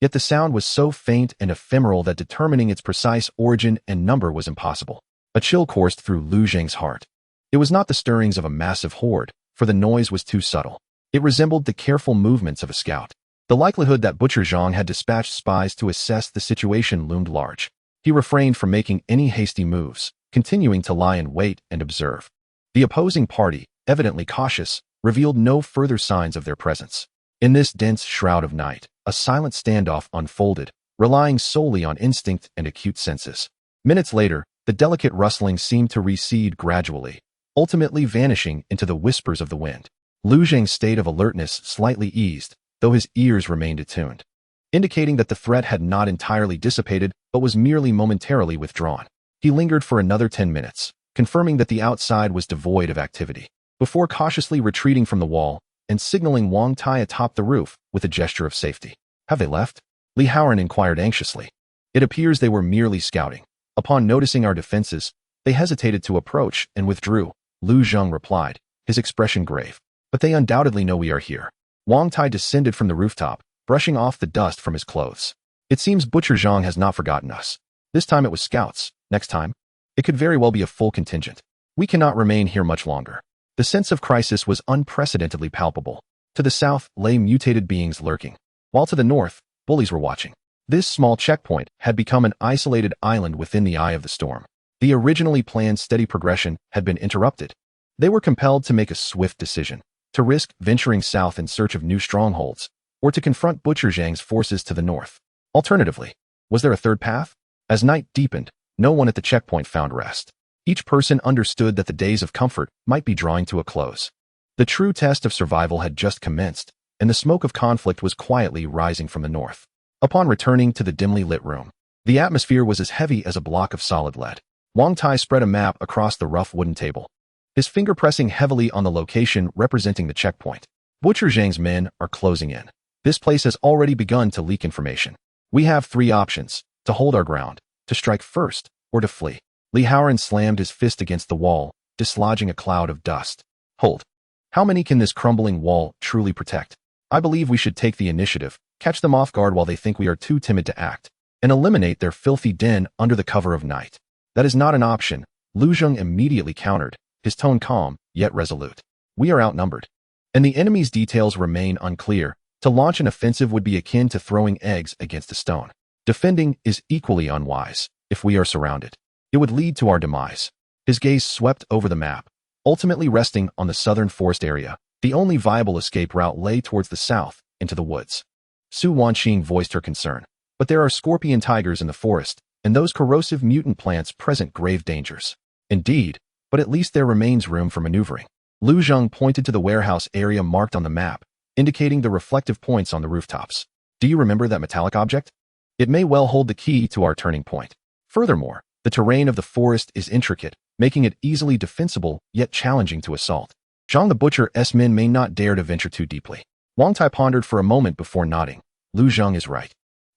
Yet the sound was so faint and ephemeral that determining its precise origin and number was impossible. A chill coursed through Lu Zheng's heart. It was not the stirrings of a massive horde, for the noise was too subtle. It resembled the careful movements of a scout. The likelihood that Butcher Zhang had dispatched spies to assess the situation loomed large. He refrained from making any hasty moves, continuing to lie in wait and observe. The opposing party, evidently cautious, revealed no further signs of their presence. In this dense shroud of night, a silent standoff unfolded, relying solely on instinct and acute senses. Minutes later, the delicate rustling seemed to recede gradually, ultimately vanishing into the whispers of the wind. Lu Zhang's state of alertness slightly eased, though his ears remained attuned, indicating that the threat had not entirely dissipated but was merely momentarily withdrawn. He lingered for another 10 minutes, confirming that the outside was devoid of activity, before cautiously retreating from the wall and signaling Wang Tai atop the roof with a gesture of safety. Have they left? Li Haoran inquired anxiously. It appears they were merely scouting. Upon noticing our defenses, they hesitated to approach and withdrew, Lu Zhang replied, his expression grave. But they undoubtedly know we are here. Wang Tai descended from the rooftop, brushing off the dust from his clothes. It seems Butcher Zhang has not forgotten us. This time it was scouts. Next time, it could very well be a full contingent. We cannot remain here much longer. The sense of crisis was unprecedentedly palpable. To the south lay mutated beings lurking, while to the north, bullies were watching. This small checkpoint had become an isolated island within the eye of the storm. The originally planned steady progression had been interrupted. They were compelled to make a swift decision, to risk venturing south in search of new strongholds, or to confront Butcher Zhang's forces to the north. Alternatively, was there a third path? As night deepened, no one at the checkpoint found rest. Each person understood that the days of comfort might be drawing to a close. The true test of survival had just commenced, and the smoke of conflict was quietly rising from the north. Upon returning to the dimly lit room, the atmosphere was as heavy as a block of solid lead. Wang Tai spread a map across the rough wooden table, his finger pressing heavily on the location representing the checkpoint. Butcher Zhang's men are closing in. This place has already begun to leak information. We have 3 options: to hold our ground, to strike first, or to flee. Li Haoran slammed his fist against the wall, dislodging a cloud of dust. Hold. How many can this crumbling wall truly protect? I believe we should take the initiative, catch them off guard while they think we are too timid to act, and eliminate their filthy den under the cover of night. That is not an option, Lu Zhang immediately countered, his tone calm, yet resolute. We are outnumbered, and the enemy's details remain unclear. To launch an offensive would be akin to throwing eggs against a stone. Defending is equally unwise. If we are surrounded, it would lead to our demise. His gaze swept over the map, ultimately resting on the southern forest area. The only viable escape route lay towards the south, into the woods. Su Wanqing voiced her concern. But there are scorpion tigers in the forest, and those corrosive mutant plants present grave dangers. Indeed, but at least there remains room for maneuvering. Lu Zhang pointed to the warehouse area marked on the map, indicating the reflective points on the rooftops. Do you remember that metallic object? It may well hold the key to our turning point. Furthermore, the terrain of the forest is intricate, making it easily defensible yet challenging to assault. Zhang the Butcher's men may not dare to venture too deeply. Wang Tai pondered for a moment before nodding. Lu Zhang is right.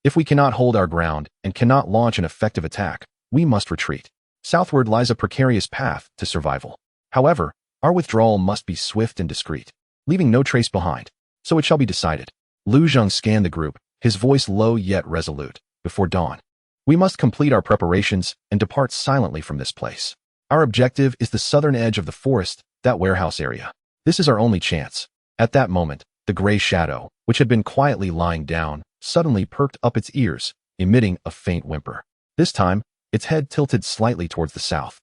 If we cannot hold our ground and cannot launch an effective attack, we must retreat. Southward lies a precarious path to survival. However, our withdrawal must be swift and discreet, leaving no trace behind. So it shall be decided. Lu Zhang scanned the group, his voice low yet resolute. Before dawn, we must complete our preparations and depart silently from this place. Our objective is the southern edge of the forest, that warehouse area. This is our only chance. At that moment, the gray shadow, which had been quietly lying down, suddenly perked up its ears, emitting a faint whimper. This time, its head tilted slightly towards the south.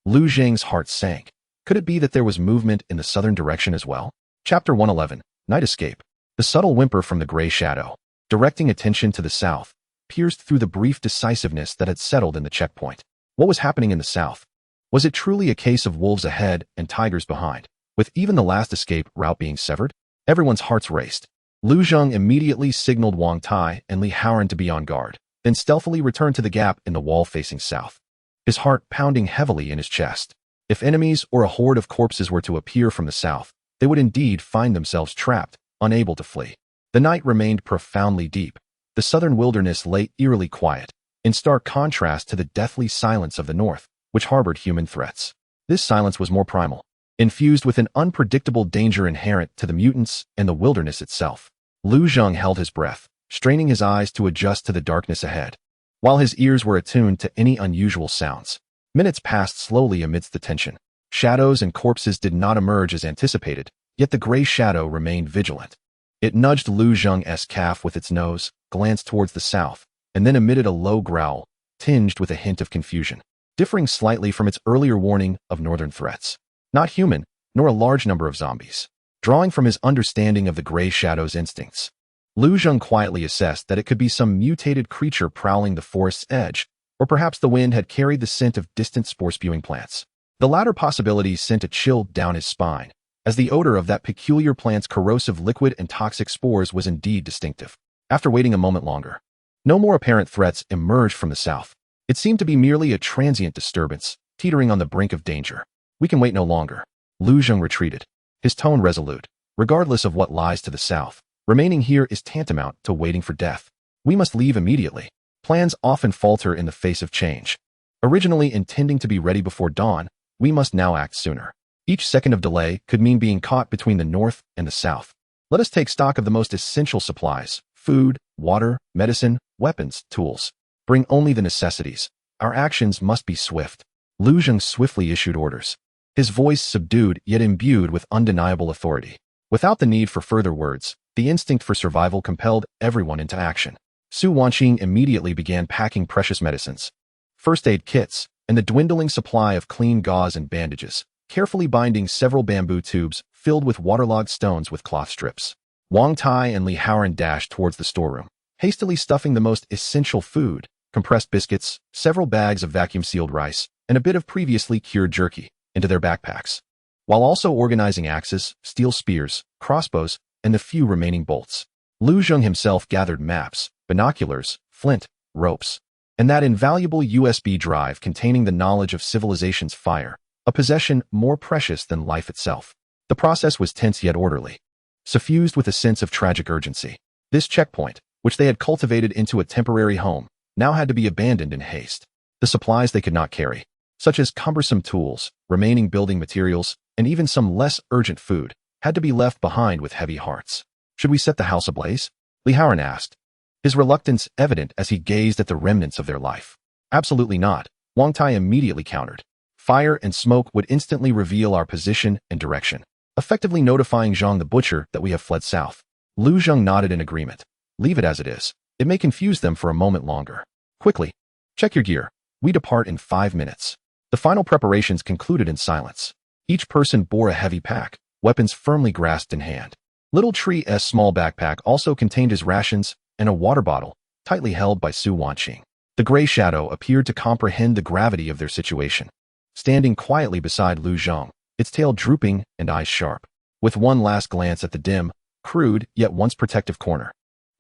Lu Zhang's heart sank. Could it be that there was movement in the southern direction as well? Chapter 111, Night Escape. The subtle whimper from the gray shadow, directing attention to the south, pierced through the brief decisiveness that had settled in the checkpoint. What was happening in the south? Was it truly a case of wolves ahead and tigers behind, with even the last escape route being severed? Everyone's hearts raced. Lu Zhang immediately signaled Wang Tai and Li Haoran to be on guard, then stealthily returned to the gap in the wall facing south, his heart pounding heavily in his chest. If enemies or a horde of corpses were to appear from the south, they would indeed find themselves trapped, unable to flee. The night remained profoundly deep. The southern wilderness lay eerily quiet, in stark contrast to the deathly silence of the north, which harbored human threats. This silence was more primal, infused with an unpredictable danger inherent to the mutants and the wilderness itself. Lu Zhang held his breath, straining his eyes to adjust to the darkness ahead, while his ears were attuned to any unusual sounds. Minutes passed slowly amidst the tension. Shadows and corpses did not emerge as anticipated, yet the gray shadow remained vigilant. It nudged Lu Zhang's calf with its nose, glanced towards the south, and then emitted a low growl, tinged with a hint of confusion, differing slightly from its earlier warning of northern threats. Not human, nor a large number of zombies. Drawing from his understanding of the gray shadow's instincts, Lu Zhang quietly assessed that it could be some mutated creature prowling the forest's edge, or perhaps the wind had carried the scent of distant spore-spewing plants. The latter possibility sent a chill down his spine, as the odor of that peculiar plant's corrosive liquid and toxic spores was indeed distinctive. After waiting a moment longer, no more apparent threats emerged from the south. It seemed to be merely a transient disturbance, teetering on the brink of danger. We can wait no longer. Lu Zheng retreated, his tone resolute. Regardless of what lies to the south, remaining here is tantamount to waiting for death. We must leave immediately. Plans often falter in the face of change. Originally intending to be ready before dawn, we must now act sooner. Each second of delay could mean being caught between the north and the south. Let us take stock of the most essential supplies: food, water, medicine, weapons, tools. Bring only the necessities. Our actions must be swift. Lu Zheng swiftly issued orders, his voice subdued yet imbued with undeniable authority. Without the need for further words, the instinct for survival compelled everyone into action. Su Wanqing immediately began packing precious medicines, first aid kits, and the dwindling supply of clean gauze and bandages, carefully binding several bamboo tubes filled with waterlogged stones with cloth strips. Wang Tai and Li Haoran dashed towards the storeroom, hastily stuffing the most essential food: compressed biscuits, several bags of vacuum-sealed rice, and a bit of previously cured jerky, into their backpacks, while also organizing axes, steel spears, crossbows, and the few remaining bolts. Lu Zheng himself gathered maps, binoculars, flint, ropes, and that invaluable USB drive containing the knowledge of civilization's fire, a possession more precious than life itself. The process was tense yet orderly, suffused with a sense of tragic urgency. This checkpoint, which they had cultivated into a temporary home, now had to be abandoned in haste. The supplies they could not carry, such as cumbersome tools, remaining building materials, and even some less urgent food, had to be left behind with heavy hearts. Should we set the house ablaze? Li Haoran asked, his reluctance evident as he gazed at the remnants of their life. Absolutely not, Wang Tai immediately countered. Fire and smoke would instantly reveal our position and direction, effectively notifying Zhang the Butcher that we have fled south. Lu Zheng nodded in agreement. Leave it as it is. It may confuse them for a moment longer. Quickly, check your gear. We depart in 5 minutes. The final preparations concluded in silence. Each person bore a heavy pack, weapons firmly grasped in hand. Little Tree's small backpack also contained his rations and a water bottle, tightly held by Su Wanqing. The gray shadow appeared to comprehend the gravity of their situation, standing quietly beside Lu Zheng, its tail drooping and eyes sharp. With one last glance at the dim, crude, yet once protective corner,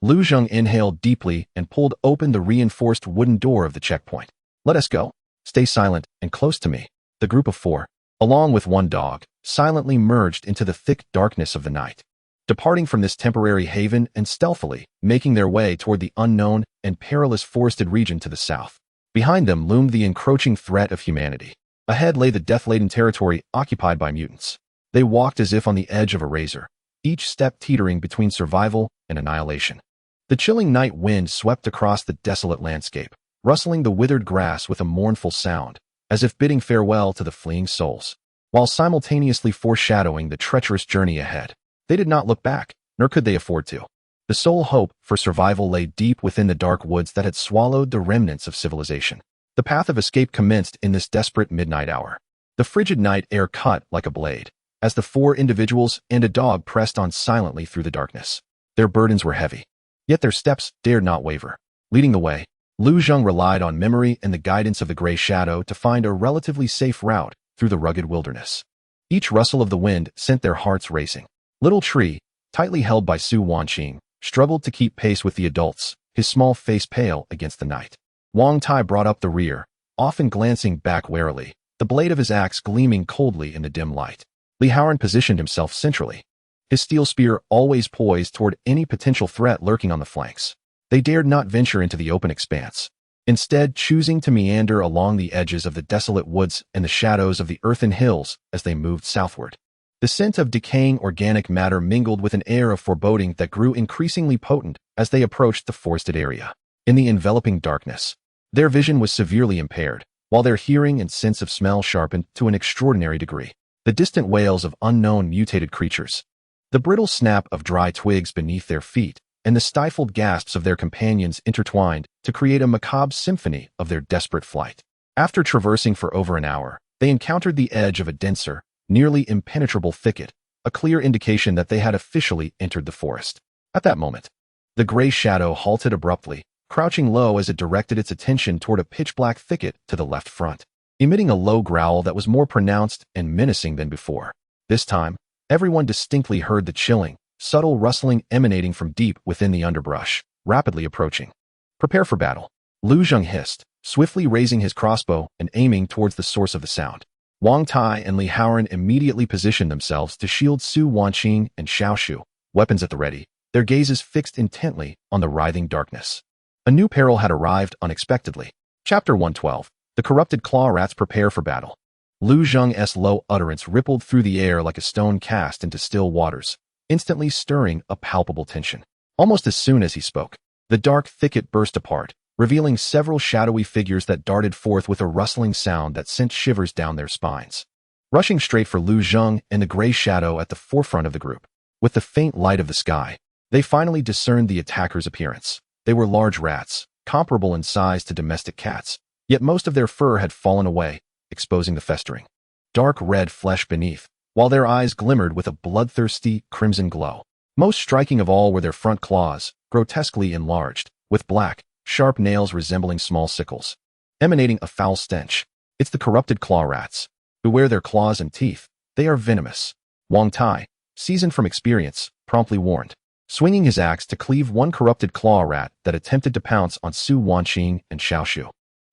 Lu Zheng inhaled deeply and pulled open the reinforced wooden door of the checkpoint. Let us go. Stay silent and close to me. The group of 4, along with one dog, silently merged into the thick darkness of the night, departing from this temporary haven and stealthily making their way toward the unknown and perilous forested region to the south. Behind them loomed the encroaching threat of humanity. Ahead lay the death-laden territory occupied by mutants. They walked as if on the edge of a razor, each step teetering between survival and annihilation. The chilling night wind swept across the desolate landscape, rustling the withered grass with a mournful sound, as if bidding farewell to the fleeing souls, while simultaneously foreshadowing the treacherous journey ahead. They did not look back, nor could they afford to. The sole hope for survival lay deep within the dark woods that had swallowed the remnants of civilization. The path of escape commenced in this desperate midnight hour. The frigid night air cut like a blade, as the 4 individuals and a dog pressed on silently through the darkness. Their burdens were heavy, yet their steps dared not waver. Leading the way, Lu Zheng relied on memory and the guidance of the gray shadow to find a relatively safe route through the rugged wilderness. Each rustle of the wind sent their hearts racing. Little Tree, tightly held by Su Wanqing, struggled to keep pace with the adults, his small face pale against the night. Wang Tai brought up the rear, often glancing back warily, the blade of his axe gleaming coldly in the dim light. Li Haoran positioned himself centrally, his steel spear always poised toward any potential threat lurking on the flanks. They dared not venture into the open expanse, instead choosing to meander along the edges of the desolate woods and the shadows of the earthen hills as they moved southward. The scent of decaying organic matter mingled with an air of foreboding that grew increasingly potent as they approached the forested area. In the enveloping darkness, their vision was severely impaired, while their hearing and sense of smell sharpened to an extraordinary degree. The distant wails of unknown mutated creatures, the brittle snap of dry twigs beneath their feet, and the stifled gasps of their companions intertwined to create a macabre symphony of their desperate flight. After traversing for over an hour, they encountered the edge of a denser, nearly impenetrable thicket, a clear indication that they had officially entered the forest. At that moment, the gray shadow halted abruptly, crouching low as it directed its attention toward a pitch-black thicket to the left front. emitting a low growl that was more pronounced and menacing than before. This time, everyone distinctly heard the chilling, subtle rustling emanating from deep within the underbrush, rapidly approaching. "Prepare for battle," Lu Zheng hissed, swiftly raising his crossbow and aiming towards the source of the sound. Wang Tai and Li Haoran immediately positioned themselves to shield Su Wanqing and Xiao Shu, weapons at the ready, their gazes fixed intently on the writhing darkness. A new peril had arrived unexpectedly. Chapter 112. The corrupted claw rats prepare for battle. Lu Zheng's low utterance rippled through the air like a stone cast into still waters, instantly stirring a palpable tension. Almost as soon as he spoke, the dark thicket burst apart, revealing several shadowy figures that darted forth with a rustling sound that sent shivers down their spines. Rushing straight for Lu Zheng and the gray shadow at the forefront of the group. With the faint light of the sky, they finally discerned the attacker's appearance. They were large rats, comparable in size to domestic cats, yet most of their fur had fallen away, exposing the festering, dark red flesh beneath, while their eyes glimmered with a bloodthirsty crimson glow. Most striking of all were their front claws, grotesquely enlarged, with black, sharp nails resembling small sickles, emanating a foul stench. "It's the corrupted claw rats. Beware their claws and teeth. They are venomous," Wang Tai, seasoned from experience, promptly warned, swinging his axe to cleave one corrupted claw rat that attempted to pounce on Su Wanqing and Xiao Shu,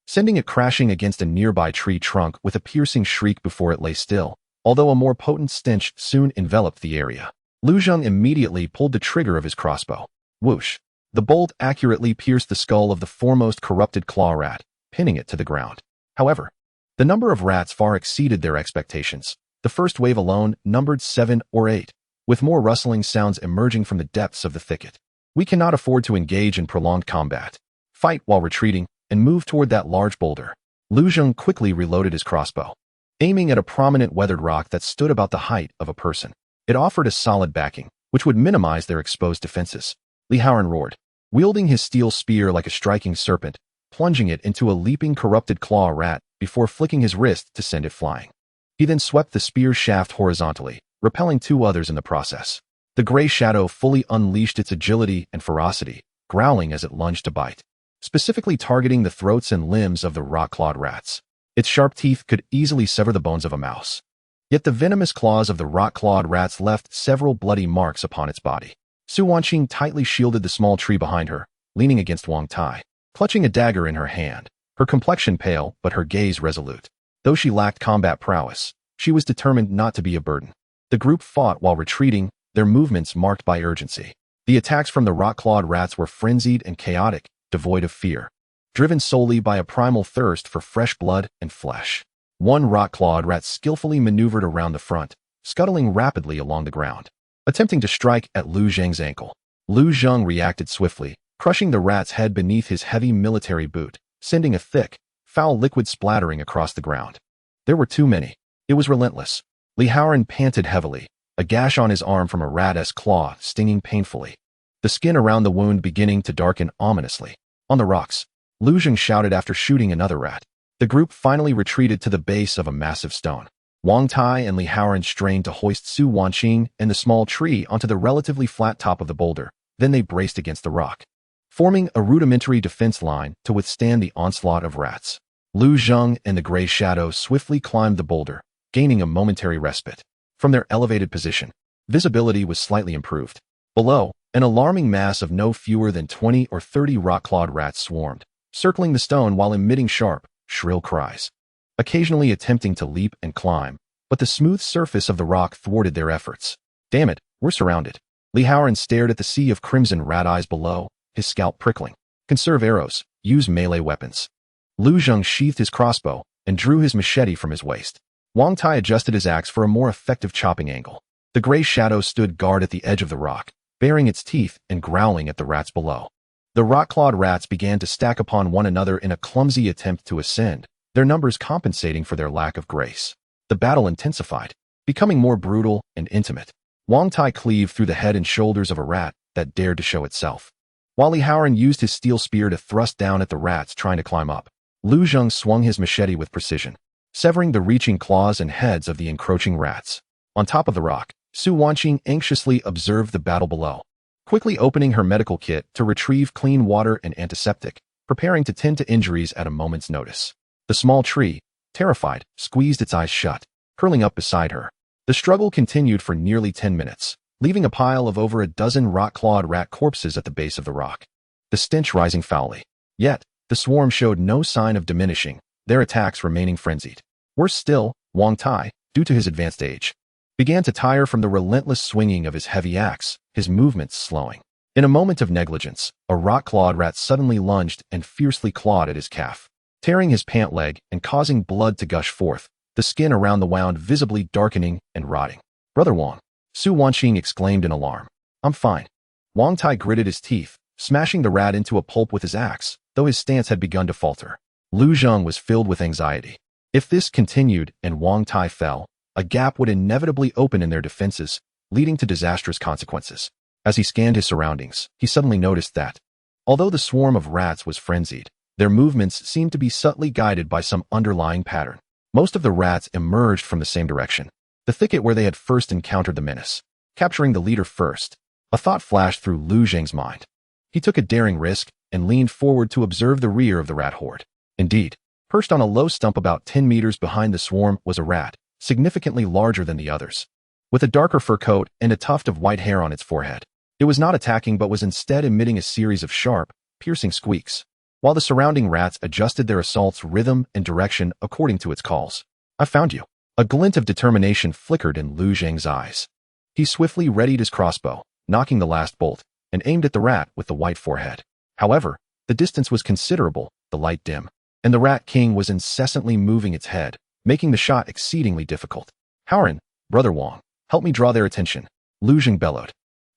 sending it crashing against a nearby tree trunk with a piercing shriek before it lay still. Although a more potent stench soon enveloped the area, Lu Zheng immediately pulled the trigger of his crossbow. Whoosh! The bolt accurately pierced the skull of the foremost corrupted claw rat, pinning it to the ground. However, the number of rats far exceeded their expectations. The first wave alone numbered 7 or 8, with more rustling sounds emerging from the depths of the thicket. "We cannot afford to engage in prolonged combat. Fight while retreating and move toward that large boulder." Lu Zheng quickly reloaded his crossbow, aiming at a prominent weathered rock that stood about the height of a person. It offered a solid backing, which would minimize their exposed defenses. Li Haoran roared, wielding his steel spear like a striking serpent, plunging it into a leaping corrupted claw rat before flicking his wrist to send it flying. He then swept the spear shaft horizontally, repelling 2 others in the process. The gray shadow fully unleashed its agility and ferocity, growling as it lunged to bite, specifically targeting the throats and limbs of the rock-clawed rats. Its sharp teeth could easily sever the bones of a mouse. Yet the venomous claws of the rock-clawed rats left several bloody marks upon its body. Su Wanqing tightly shielded the small tree behind her, leaning against Wang Tai, clutching a dagger in her hand, her complexion pale but her gaze resolute. Though she lacked combat prowess, she was determined not to be a burden. The group fought while retreating, their movements marked by urgency. The attacks from the rock-clawed rats were frenzied and chaotic, devoid of fear, driven solely by a primal thirst for fresh blood and flesh. One rock-clawed rat skillfully maneuvered around the front, scuttling rapidly along the ground, attempting to strike at Lu Zheng's ankle. Lu Zheng reacted swiftly, crushing the rat's head beneath his heavy military boot, sending a thick, foul liquid splattering across the ground. There were too many. It was relentless. Li Haoran panted heavily, a gash on his arm from a rat-esque claw stinging painfully, the skin around the wound beginning to darken ominously. On the rocks, Lu Zheng shouted after shooting another rat. The group finally retreated to the base of a massive stone. Wang Tai and Li Haoran strained to hoist Su Wanqing and the small tree onto the relatively flat top of the boulder. Then they braced against the rock, forming a rudimentary defense line to withstand the onslaught of rats. Lu Zheng and the gray shadow swiftly climbed the boulder, gaining a momentary respite. From their elevated position, visibility was slightly improved. Below, an alarming mass of no fewer than 20 or 30 rock-clawed rats swarmed, circling the stone while emitting sharp, shrill cries, occasionally attempting to leap and climb, but the smooth surface of the rock thwarted their efforts. "Damn it, we're surrounded." Li Haoran stared at the sea of crimson rat eyes below, his scalp prickling. "Conserve arrows, use melee weapons." Lu Zheng sheathed his crossbow and drew his machete from his waist. Wang Tai adjusted his axe for a more effective chopping angle. The gray shadow stood guard at the edge of the rock, baring its teeth and growling at the rats below. The rock-clawed rats began to stack upon one another in a clumsy attempt to ascend, their numbers compensating for their lack of grace. The battle intensified, becoming more brutal and intimate. Wang Tai cleaved through the head and shoulders of a rat that dared to show itself, while Li Haoran used his steel spear to thrust down at the rats trying to climb up. Lu Zheng swung his machete with precision, severing the reaching claws and heads of the encroaching rats. On top of the rock, Su Wanqing anxiously observed the battle below, quickly opening her medical kit to retrieve clean water and antiseptic, preparing to tend to injuries at a moment's notice. The small tree, terrified, squeezed its eyes shut, curling up beside her. The struggle continued for nearly 10 minutes, leaving a pile of over a dozen rot-clawed rat corpses at the base of the rock, the stench rising foully. Yet, the swarm showed no sign of diminishing, their attacks remaining frenzied. Worse still, Wang Tai, due to his advanced age, began to tire from the relentless swinging of his heavy axe, his movements slowing. In a moment of negligence, a rot-clawed rat suddenly lunged and fiercely clawed at his calf, tearing his pant leg and causing blood to gush forth, the skin around the wound visibly darkening and rotting. "Brother Wang," Su Wanqing exclaimed in alarm. "I'm fine." Wang Tai gritted his teeth, smashing the rat into a pulp with his axe, though his stance had begun to falter. Lu Zheng was filled with anxiety. If this continued and Wang Tai fell, a gap would inevitably open in their defenses, leading to disastrous consequences. As he scanned his surroundings, he suddenly noticed that, although the swarm of rats was frenzied, their movements seemed to be subtly guided by some underlying pattern. Most of the rats emerged from the same direction, the thicket where they had first encountered the menace, capturing the leader first. A thought flashed through Lu Zheng's mind. He took a daring risk and leaned forward to observe the rear of the rat horde. Indeed, perched on a low stump about 10 meters behind the swarm was a rat, significantly larger than the others, with a darker fur coat and a tuft of white hair on its forehead. It was not attacking but was instead emitting a series of sharp, piercing squeaks, while the surrounding rats adjusted their assault's rhythm and direction according to its calls. "I found you." A glint of determination flickered in Lu Zheng's eyes. He swiftly readied his crossbow, knocking the last bolt, and aimed at the rat with the white forehead. However, the distance was considerable, the light dim, and the Rat King was incessantly moving its head, making the shot exceedingly difficult. "Howren, Brother Wang, help me draw their attention," Lu Zheng bellowed.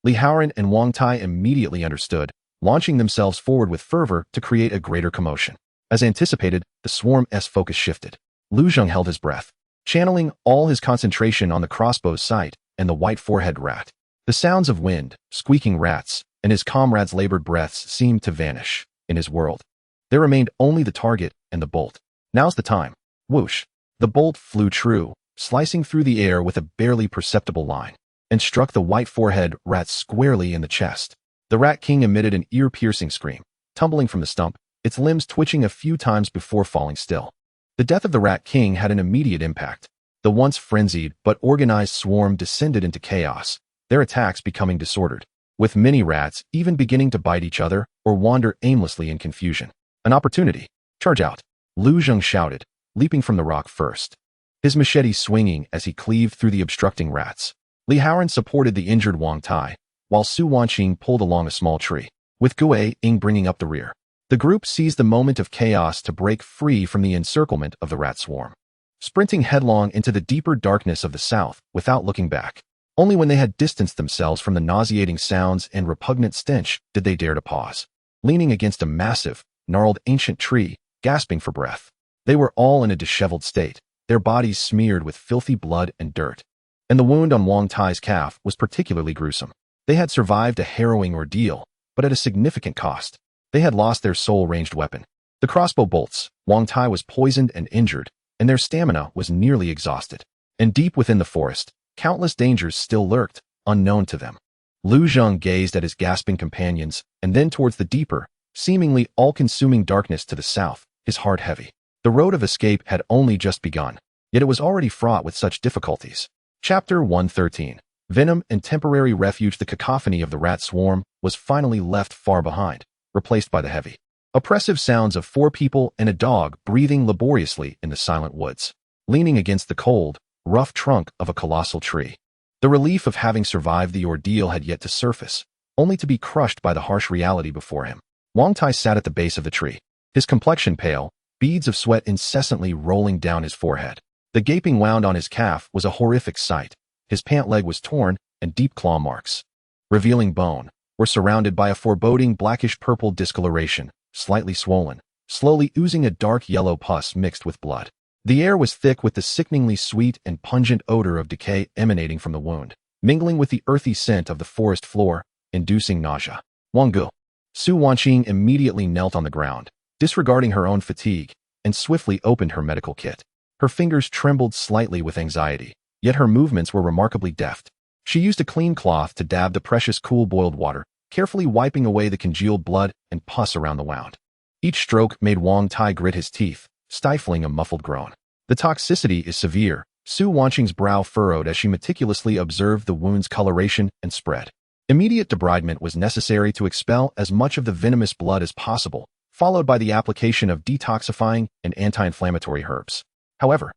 Li Howren and Wang Tai immediately understood, launching themselves forward with fervor to create a greater commotion. As anticipated, the swarm's focus shifted. Lu Zheng held his breath, channeling all his concentration on the crossbow's sight and the white forehead rat. The sounds of wind, squeaking rats, and his comrades' labored breaths seemed to vanish. In his world, there remained only the target and the bolt. "Now's the time." Whoosh! The bolt flew true, slicing through the air with a barely perceptible line, and struck the white forehead rat squarely in the chest. The Rat King emitted an ear-piercing scream, tumbling from the stump, its limbs twitching a few times before falling still. The death of the Rat King had an immediate impact. The once frenzied but organized swarm descended into chaos, their attacks becoming disordered, with many rats even beginning to bite each other or wander aimlessly in confusion. "An opportunity. Charge out," Lu Zheng shouted, leaping from the rock first, his machete swinging as he cleaved through the obstructing rats. Li Howren supported the injured Wang Tai, while Su Wanqing pulled along a small tree, with Gue Ying bringing up the rear. The group seized the moment of chaos to break free from the encirclement of the rat swarm, sprinting headlong into the deeper darkness of the south without looking back. Only when they had distanced themselves from the nauseating sounds and repugnant stench did they dare to pause, leaning against a massive, gnarled ancient tree, gasping for breath. They were all in a disheveled state, their bodies smeared with filthy blood and dirt. And the wound on Wang Tai's calf was particularly gruesome. They had survived a harrowing ordeal, but at a significant cost. They had lost their sole ranged weapon, the crossbow bolts. Wang Tai was poisoned and injured, and their stamina was nearly exhausted. And deep within the forest, countless dangers still lurked, unknown to them. Lu Zheng gazed at his gasping companions, and then towards the deeper, seemingly all-consuming darkness to the south, his heart heavy. The road of escape had only just begun, yet it was already fraught with such difficulties. Chapter 113. Venom and temporary refuge. The cacophony of the rat swarm was finally left far behind, replaced by the heavy, oppressive sounds of 4 people and a dog breathing laboriously in the silent woods, leaning against the cold, rough trunk of a colossal tree. The relief of having survived the ordeal had yet to surface, only to be crushed by the harsh reality before him. Wang Tai sat at the base of the tree, his complexion pale, beads of sweat incessantly rolling down his forehead. The gaping wound on his calf was a horrific sight. His pant leg was torn, and deep claw marks, revealing bone, were surrounded by a foreboding blackish-purple discoloration, slightly swollen, slowly oozing a dark yellow pus mixed with blood. The air was thick with the sickeningly sweet and pungent odor of decay emanating from the wound, mingling with the earthy scent of the forest floor, inducing nausea. "Wanggu." Su Wanqing immediately knelt on the ground, disregarding her own fatigue, and swiftly opened her medical kit. Her fingers trembled slightly with anxiety, yet her movements were remarkably deft. She used a clean cloth to dab the precious cool boiled water, carefully wiping away the congealed blood and pus around the wound. Each stroke made Wang Tai grit his teeth, stifling a muffled groan. The toxicity is severe. Su Wanqing's brow furrowed as she meticulously observed the wound's coloration and spread. Immediate debridement was necessary to expel as much of the venomous blood as possible, followed by the application of detoxifying and anti-inflammatory herbs. However,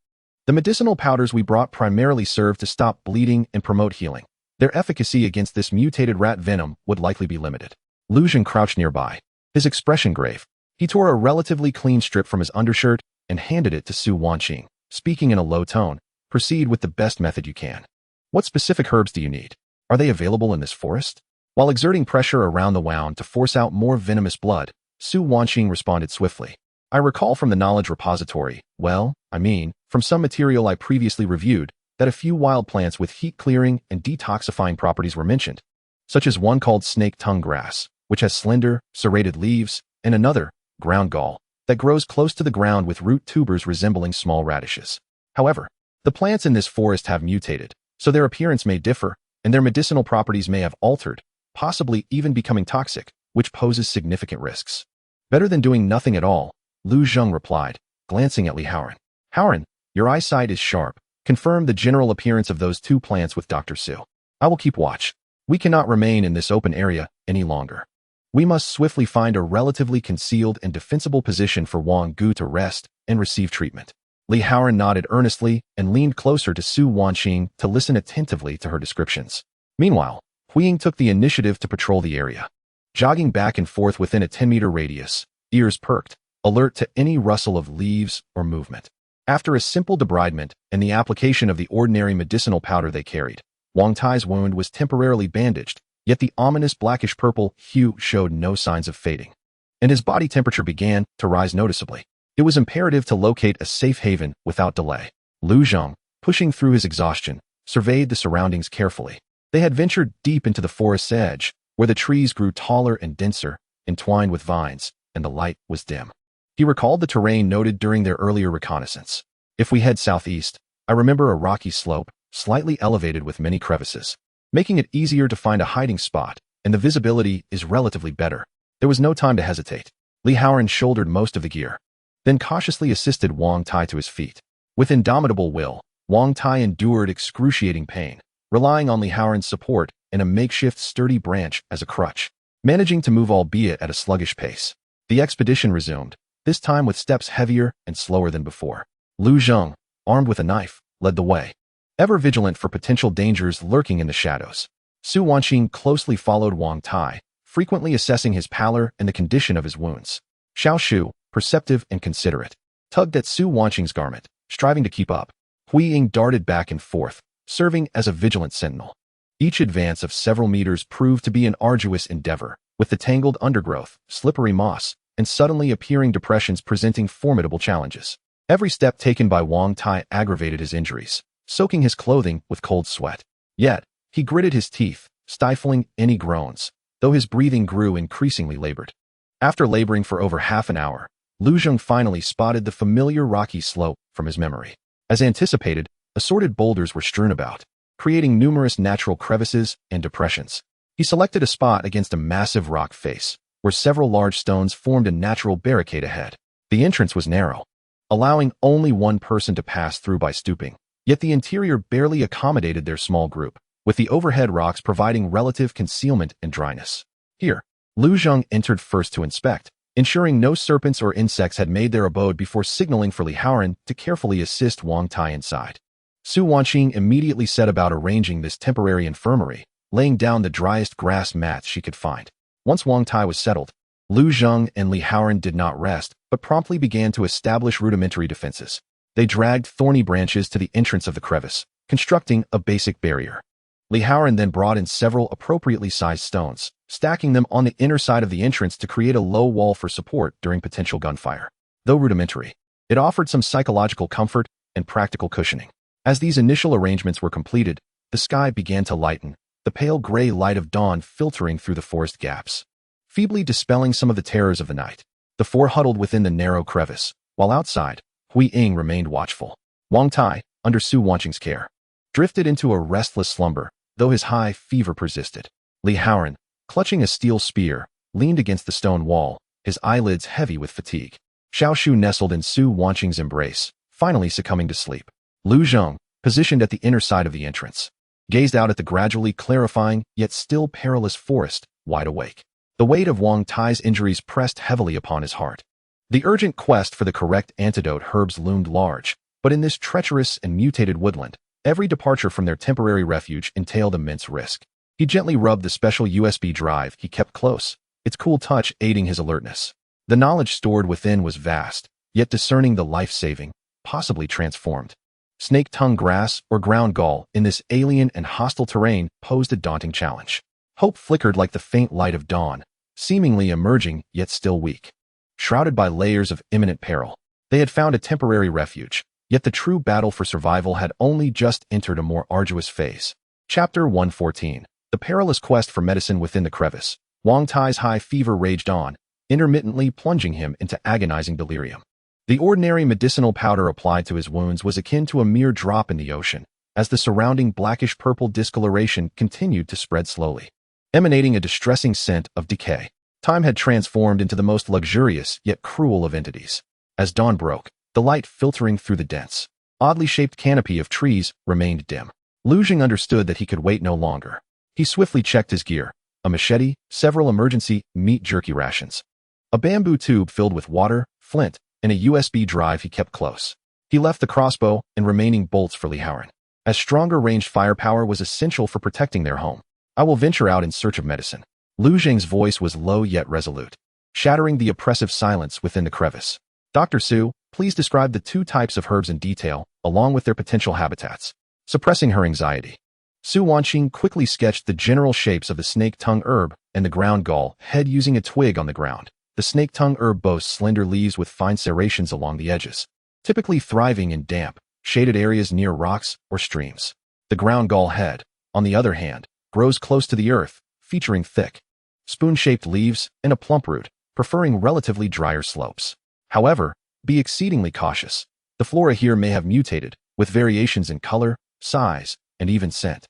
the medicinal powders we brought primarily serve to stop bleeding and promote healing. Their efficacy against this mutated rat venom would likely be limited. Lu Zheng crouched nearby, his expression grave. He tore a relatively clean strip from his undershirt and handed it to Su Wanqing, speaking in a low tone. Proceed with the best method you can. What specific herbs do you need? Are they available in this forest? While exerting pressure around the wound to force out more venomous blood, Su Wanqing responded swiftly. I recall from the knowledge repository, from some material I previously reviewed, that a few wild plants with heat-clearing and detoxifying properties were mentioned, such as one called snake-tongue grass, which has slender, serrated leaves, and another, ground gall, that grows close to the ground with root tubers resembling small radishes. However, the plants in this forest have mutated, so their appearance may differ, and their medicinal properties may have altered, possibly even becoming toxic, which poses significant risks. Better than doing nothing at all, Lu Zheng replied, glancing at Li Haoran. Haoran, your eyesight is sharp. Confirm the general appearance of those two plants with Dr. Su. I will keep watch. We cannot remain in this open area any longer. We must swiftly find a relatively concealed and defensible position for Wang Gu to rest and receive treatment. Li Haoran nodded earnestly and leaned closer to Su Wanqing to listen attentively to her descriptions. Meanwhile, Huiying took the initiative to patrol the area. Jogging back and forth within a 10-meter radius, ears perked, alert to any rustle of leaves or movement. After a simple debridement and the application of the ordinary medicinal powder they carried, Wang Tai's wound was temporarily bandaged, yet the ominous blackish-purple hue showed no signs of fading, and his body temperature began to rise noticeably. It was imperative to locate a safe haven without delay. Lu Zheng, pushing through his exhaustion, surveyed the surroundings carefully. They had ventured deep into the forest's edge, where the trees grew taller and denser, entwined with vines, and the light was dim. He recalled the terrain noted during their earlier reconnaissance. If we head southeast, I remember a rocky slope, slightly elevated with many crevices, making it easier to find a hiding spot, and the visibility is relatively better. There was no time to hesitate. Li Haoran shouldered most of the gear, then cautiously assisted Wang Tai to his feet. With indomitable will, Wang Tai endured excruciating pain, relying on Li Haoran's support and a makeshift sturdy branch as a crutch, managing to move albeit at a sluggish pace. The expedition resumed, this time with steps heavier and slower than before. Lu Zheng, armed with a knife, led the way, ever vigilant for potential dangers lurking in the shadows. Su Wanqing closely followed Wang Tai, frequently assessing his pallor and the condition of his wounds. Xiao Shu, perceptive and considerate, tugged at Su Wanqing's garment, striving to keep up. Huiying darted back and forth, serving as a vigilant sentinel. Each advance of several meters proved to be an arduous endeavor, with the tangled undergrowth, slippery moss, and suddenly appearing depressions presenting formidable challenges. Every step taken by Wang Tai aggravated his injuries, soaking his clothing with cold sweat. Yet, he gritted his teeth, stifling any groans, though his breathing grew increasingly labored. After laboring for over half an hour, Lu Zheng finally spotted the familiar rocky slope from his memory. As anticipated, assorted boulders were strewn about, creating numerous natural crevices and depressions. He selected a spot against a massive rock face, where several large stones formed a natural barricade ahead. The entrance was narrow, allowing only one person to pass through by stooping, yet the interior barely accommodated their small group, with the overhead rocks providing relative concealment and dryness. Here, Lu Zheng entered first to inspect, ensuring no serpents or insects had made their abode before signaling for Li Haoran to carefully assist Wang Tai inside. Su Wanqing immediately set about arranging this temporary infirmary, laying down the driest grass mats she could find. Once Wang Tai was settled, Lu Zheng and Li Haoran did not rest, but promptly began to establish rudimentary defenses. They dragged thorny branches to the entrance of the crevice, constructing a basic barrier. Li Haoran then brought in several appropriately sized stones, stacking them on the inner side of the entrance to create a low wall for support during potential gunfire. Though rudimentary, it offered some psychological comfort and practical cushioning. As these initial arrangements were completed, the sky began to lighten, the pale gray light of dawn filtering through the forest gaps, feebly dispelling some of the terrors of the night. The four huddled within the narrow crevice, while outside, Huiying remained watchful. Wang Tai, under Su Wanqing's care, drifted into a restless slumber, though his high fever persisted. Li Haoran, clutching a steel spear, leaned against the stone wall, his eyelids heavy with fatigue. Xiao Shu nestled in Su Wanqing's embrace, finally succumbing to sleep. Lu Zheng, positioned at the inner side of the entrance, gazed out at the gradually clarifying yet still perilous forest, wide awake. The weight of Wang Tai's injuries pressed heavily upon his heart. The urgent quest for the correct antidote herbs loomed large, but in this treacherous and mutated woodland, every departure from their temporary refuge entailed immense risk. He gently rubbed the special USB drive he kept close, its cool touch aiding his alertness. The knowledge stored within was vast, yet discerning the life-saving, possibly transformed. Snake-tongue grass or ground gall in this alien and hostile terrain posed a daunting challenge. Hope flickered like the faint light of dawn, seemingly emerging yet still weak. Shrouded by layers of imminent peril, they had found a temporary refuge, yet the true battle for survival had only just entered a more arduous phase. Chapter 114. The perilous quest for medicine within the crevice. Wang Tai's high fever raged on, intermittently plunging him into agonizing delirium. The ordinary medicinal powder applied to his wounds was akin to a mere drop in the ocean, as the surrounding blackish-purple discoloration continued to spread slowly, emanating a distressing scent of decay. Time had transformed into the most luxurious yet cruel of entities. As dawn broke, the light filtering through the dense, oddly shaped canopy of trees remained dim. Lu Zheng understood that he could wait no longer. He swiftly checked his gear, a machete, several emergency meat jerky rations, a bamboo tube filled with water, flint, and a USB drive he kept close. He left the crossbow and remaining bolts for Li Haoran, as stronger ranged firepower was essential for protecting their home. I will venture out in search of medicine. Lu Zheng's voice was low yet resolute, shattering the oppressive silence within the crevice. Dr. Su, please describe the 2 types of herbs in detail, along with their potential habitats. Suppressing her anxiety, Su Wanqing quickly sketched the general shapes of the snake-tongue herb and the ground gall head using a twig on the ground. The snake-tongue herb boasts slender leaves with fine serrations along the edges, typically thriving in damp, shaded areas near rocks or streams. The ground gall head, on the other hand, grows close to the earth, featuring thick, spoon-shaped leaves and a plump root, preferring relatively drier slopes. However, be exceedingly cautious. The flora here may have mutated, with variations in color, size, and even scent.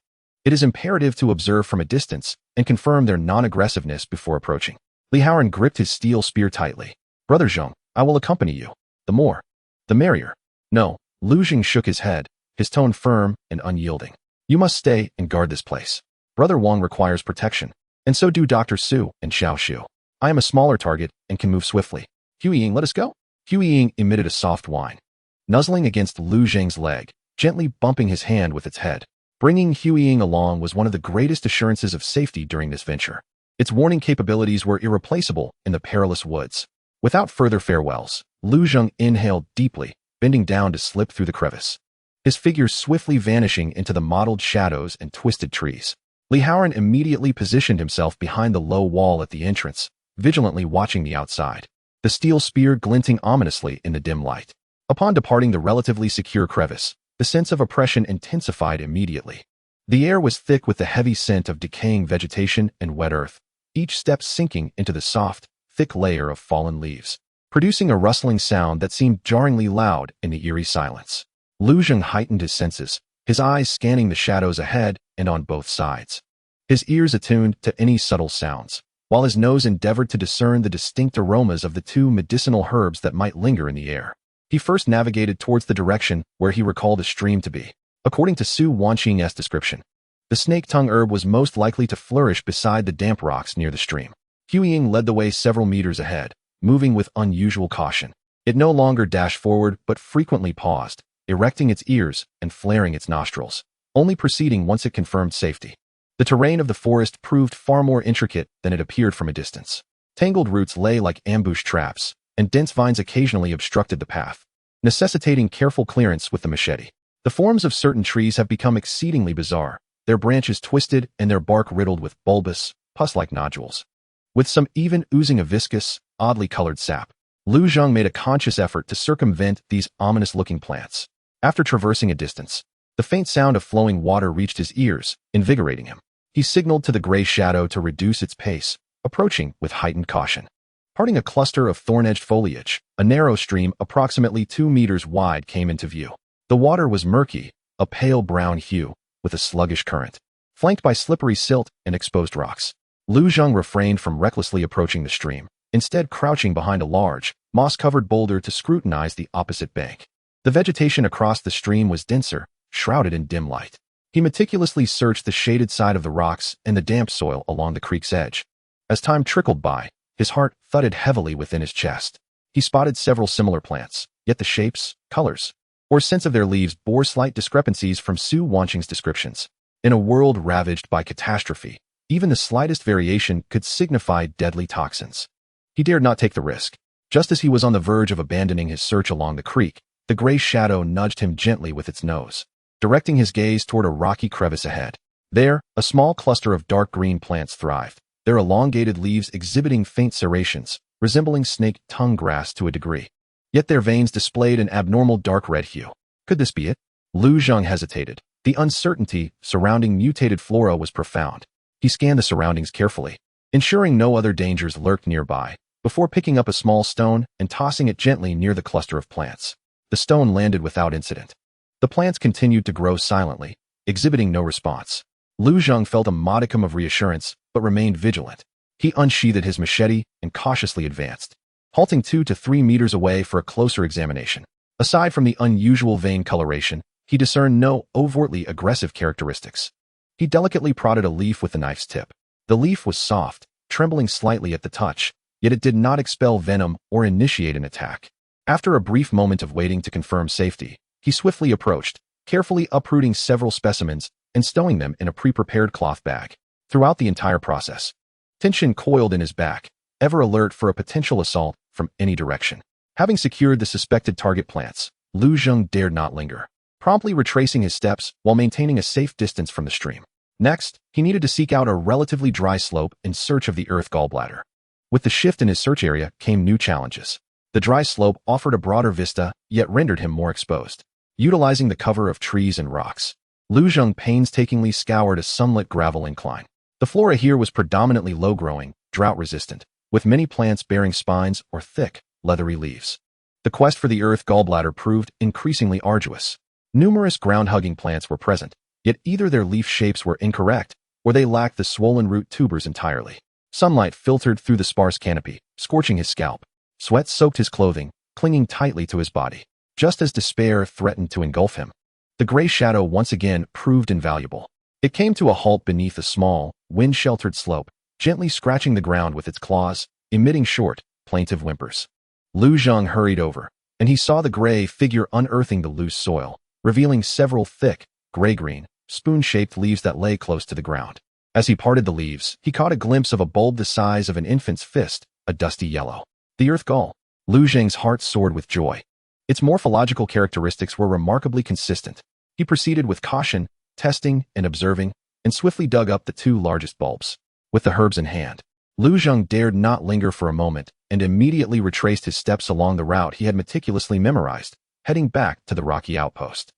It is imperative to observe from a distance and confirm their non-aggressiveness before approaching. Li Haoran gripped his steel spear tightly. Brother Zheng, I will accompany you. The more, the merrier. No, Lu Zheng shook his head, his tone firm and unyielding. You must stay and guard this place. Brother Wang requires protection, and so do Dr. Su and Xiao Shu. I am a smaller target and can move swiftly. Huiying, let us go. Huiying emitted a soft whine, nuzzling against Lu Zheng's leg, gently bumping his hand with its head. Bringing Huiying along was one of the greatest assurances of safety during this venture. Its warning capabilities were irreplaceable in the perilous woods. Without further farewells, Lu Zheng inhaled deeply, bending down to slip through the crevice, his figure swiftly vanishing into the mottled shadows and twisted trees. Li Haoran immediately positioned himself behind the low wall at the entrance, vigilantly watching the outside, the steel spear glinting ominously in the dim light. Upon departing the relatively secure crevice, the sense of oppression intensified immediately. The air was thick with the heavy scent of decaying vegetation and wet earth, each step sinking into the soft, thick layer of fallen leaves, producing a rustling sound that seemed jarringly loud in the eerie silence. Lu Zheng heightened his senses, his eyes scanning the shadows ahead and on both sides, his ears attuned to any subtle sounds, while his nose endeavored to discern the distinct aromas of the 2 medicinal herbs that might linger in the air. He first navigated towards the direction where he recalled a stream to be. According to Su Wanqing's description, the snake-tongue herb was most likely to flourish beside the damp rocks near the stream. Huiying led the way several meters ahead, moving with unusual caution. It no longer dashed forward but frequently paused, erecting its ears and flaring its nostrils, only proceeding once it confirmed safety. The terrain of the forest proved far more intricate than it appeared from a distance. Tangled roots lay like ambush traps, and dense vines occasionally obstructed the path, necessitating careful clearance with the machete. The forms of certain trees have become exceedingly bizarre, their branches twisted and their bark riddled with bulbous, pus-like nodules, with some even oozing a viscous, oddly colored sap. Lu Zheng made a conscious effort to circumvent these ominous-looking plants. After traversing a distance, the faint sound of flowing water reached his ears, invigorating him. He signaled to the gray shadow to reduce its pace, approaching with heightened caution. Parting a cluster of thorn-edged foliage, a narrow stream approximately 2 meters wide came into view. The water was murky, a pale brown hue, with a sluggish current, flanked by slippery silt and exposed rocks. Lu Zheng refrained from recklessly approaching the stream, instead crouching behind a large, moss-covered boulder to scrutinize the opposite bank. The vegetation across the stream was denser, shrouded in dim light. He meticulously searched the shaded side of the rocks and the damp soil along the creek's edge. As time trickled by, his heart thudded heavily within his chest. He spotted several similar plants, yet the shapes, colors, or scents of their leaves bore slight discrepancies from Su Wanqing's descriptions. In a world ravaged by catastrophe, even the slightest variation could signify deadly toxins. He dared not take the risk. Just as he was on the verge of abandoning his search along the creek, the gray shadow nudged him gently with its nose, directing his gaze toward a rocky crevice ahead. There, a small cluster of dark green plants thrived, their elongated leaves exhibiting faint serrations, resembling snake tongue grass to a degree. Yet their veins displayed an abnormal dark red hue. Could this be it? Lu Zheng hesitated. The uncertainty surrounding mutated flora was profound. He scanned the surroundings carefully, ensuring no other dangers lurked nearby, before picking up a small stone and tossing it gently near the cluster of plants. The stone landed without incident. The plants continued to grow silently, exhibiting no response. Lu Zheng felt a modicum of reassurance, but remained vigilant. He unsheathed his machete and cautiously advanced, halting 2 to 3 meters away for a closer examination. Aside from the unusual vein coloration, he discerned no overtly aggressive characteristics. He delicately prodded a leaf with the knife's tip. The leaf was soft, trembling slightly at the touch, yet it did not expel venom or initiate an attack. After a brief moment of waiting to confirm safety, he swiftly approached, carefully uprooting several specimens and stowing them in a pre-prepared cloth bag. Throughout the entire process, tension coiled in his back, ever alert for a potential assault from any direction. Having secured the suspected target plants, Lu Zheng dared not linger, promptly retracing his steps while maintaining a safe distance from the stream. Next, he needed to seek out a relatively dry slope in search of the earth gallbladder. With the shift in his search area came new challenges. The dry slope offered a broader vista, yet rendered him more exposed. Utilizing the cover of trees and rocks, Lu Zheng painstakingly scoured a sunlit gravel incline. The flora here was predominantly low-growing, drought-resistant, with many plants bearing spines or thick, leathery leaves. The quest for the earth gallbladder proved increasingly arduous. Numerous ground-hugging plants were present, yet either their leaf shapes were incorrect, or they lacked the swollen root tubers entirely. Sunlight filtered through the sparse canopy, scorching his scalp. Sweat soaked his clothing, clinging tightly to his body. Just as despair threatened to engulf him, the gray shadow once again proved invaluable. It came to a halt beneath a small, wind-sheltered slope, gently scratching the ground with its claws, emitting short, plaintive whimpers. Lu Zheng hurried over, and he saw the gray figure unearthing the loose soil, revealing several thick, gray-green, spoon-shaped leaves that lay close to the ground. As he parted the leaves, he caught a glimpse of a bulb the size of an infant's fist, a dusty yellow. The earth gull. Lu Zheng's heart soared with joy. Its morphological characteristics were remarkably consistent. He proceeded with caution, testing and observing, and swiftly dug up the 2 largest bulbs. With the herbs in hand, Lu Zheng dared not linger for a moment and immediately retraced his steps along the route he had meticulously memorized, heading back to the rocky outpost.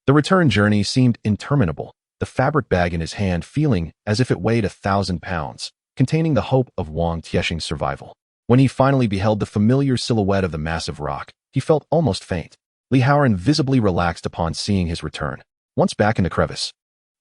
The return journey seemed interminable, the fabric bag in his hand feeling as if it weighed 1,000 pounds, containing the hope of Wang Tiexing's survival. When he finally beheld the familiar silhouette of the massive rock, he felt almost faint. Li Haoran visibly relaxed upon seeing his return. Once back in the crevice,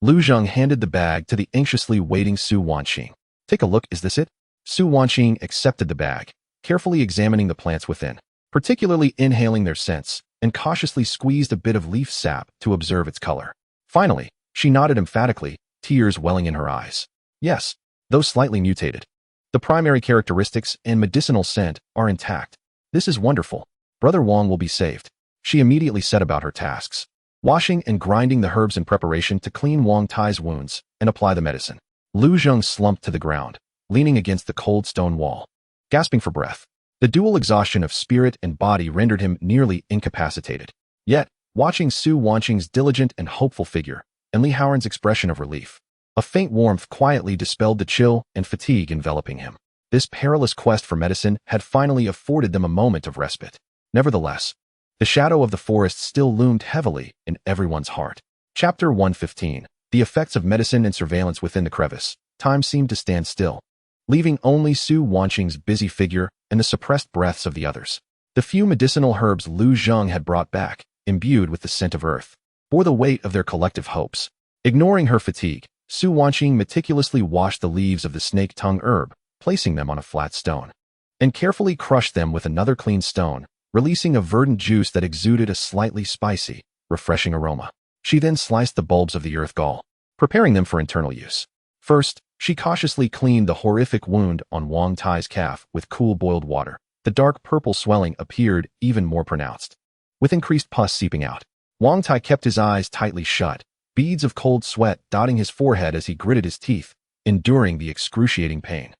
Lu Zheng handed the bag to the anxiously waiting Su Wanqing. Take a look, is this it? Su Wanqing accepted the bag, carefully examining the plants within, particularly inhaling their scents, and cautiously squeezed a bit of leaf sap to observe its color. Finally, she nodded emphatically, tears welling in her eyes. Yes, though slightly mutated. The primary characteristics and medicinal scent are intact. This is wonderful. Brother Wang will be saved. She immediately set about her tasks, washing and grinding the herbs in preparation to clean Wang Tai's wounds and apply the medicine. Lu Zheng slumped to the ground, leaning against the cold stone wall, gasping for breath. The dual exhaustion of spirit and body rendered him nearly incapacitated. Yet, watching Su Wanqing's diligent and hopeful figure, and Li Haoran's expression of relief, a faint warmth quietly dispelled the chill and fatigue enveloping him. This perilous quest for medicine had finally afforded them a moment of respite. Nevertheless, the shadow of the forest still loomed heavily in everyone's heart. Chapter 115. The effects of medicine and surveillance within the crevice. Time seemed to stand still, leaving only Su Wanqing's busy figure and the suppressed breaths of the others. The few medicinal herbs Lu Zheng had brought back, imbued with the scent of earth, bore the weight of their collective hopes. Ignoring her fatigue, Su Wanqing meticulously washed the leaves of the snake-tongue herb, placing them on a flat stone, and carefully crushed them with another clean stone, releasing a verdant juice that exuded a slightly spicy, refreshing aroma. She then sliced the bulbs of the earth gall, preparing them for internal use. First, she cautiously cleaned the horrific wound on Wang Tai's calf with cool boiled water. The dark purple swelling appeared even more pronounced, with increased pus seeping out. Wang Tai kept his eyes tightly shut, beads of cold sweat dotting his forehead as he gritted his teeth, enduring the excruciating pain.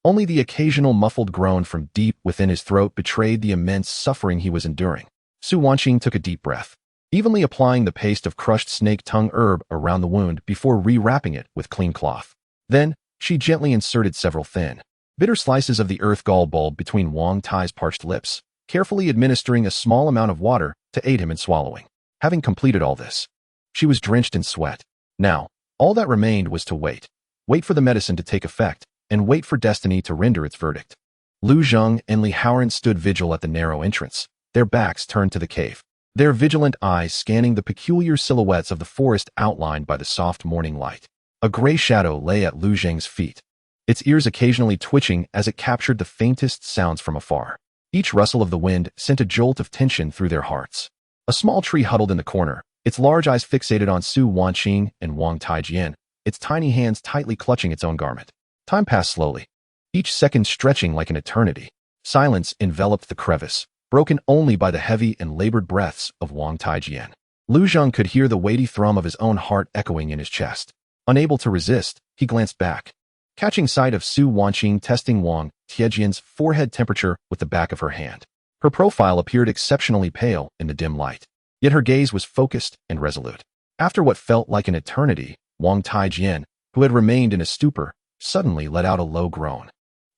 Only the occasional muffled groan from deep within his throat betrayed the immense suffering he was enduring. Su Wanqing took a deep breath, evenly applying the paste of crushed snake tongue herb around the wound before rewrapping it with clean cloth. Then, she gently inserted several thin, bitter slices of the earth gall bulb between Wang Tai's parched lips, carefully administering a small amount of water to aid him in swallowing. Having completed all this, she was drenched in sweat. Now, all that remained was to wait. Wait for the medicine to take effect, and wait for destiny to render its verdict. Lu Zheng and Li Haoran stood vigil at the narrow entrance, their backs turned to the cave, their vigilant eyes scanning the peculiar silhouettes of the forest outlined by the soft morning light. A gray shadow lay at Lu Zheng's feet, its ears occasionally twitching as it captured the faintest sounds from afar. Each rustle of the wind sent a jolt of tension through their hearts. A small tree huddled in the corner, its large eyes fixated on Su Wanqing and Wang Taijian, its tiny hands tightly clutching its own garment. Time passed slowly, each second stretching like an eternity. Silence enveloped the crevice, broken only by the heavy and labored breaths of Wang Taijian. Lu Zheng could hear the weighty thrum of his own heart echoing in his chest. Unable to resist, he glanced back, catching sight of Su Wanqing testing Wang Tiejian's forehead temperature with the back of her hand. Her profile appeared exceptionally pale in the dim light, yet her gaze was focused and resolute. After what felt like an eternity, Wang Taijian, who had remained in a stupor, suddenly let out a low groan,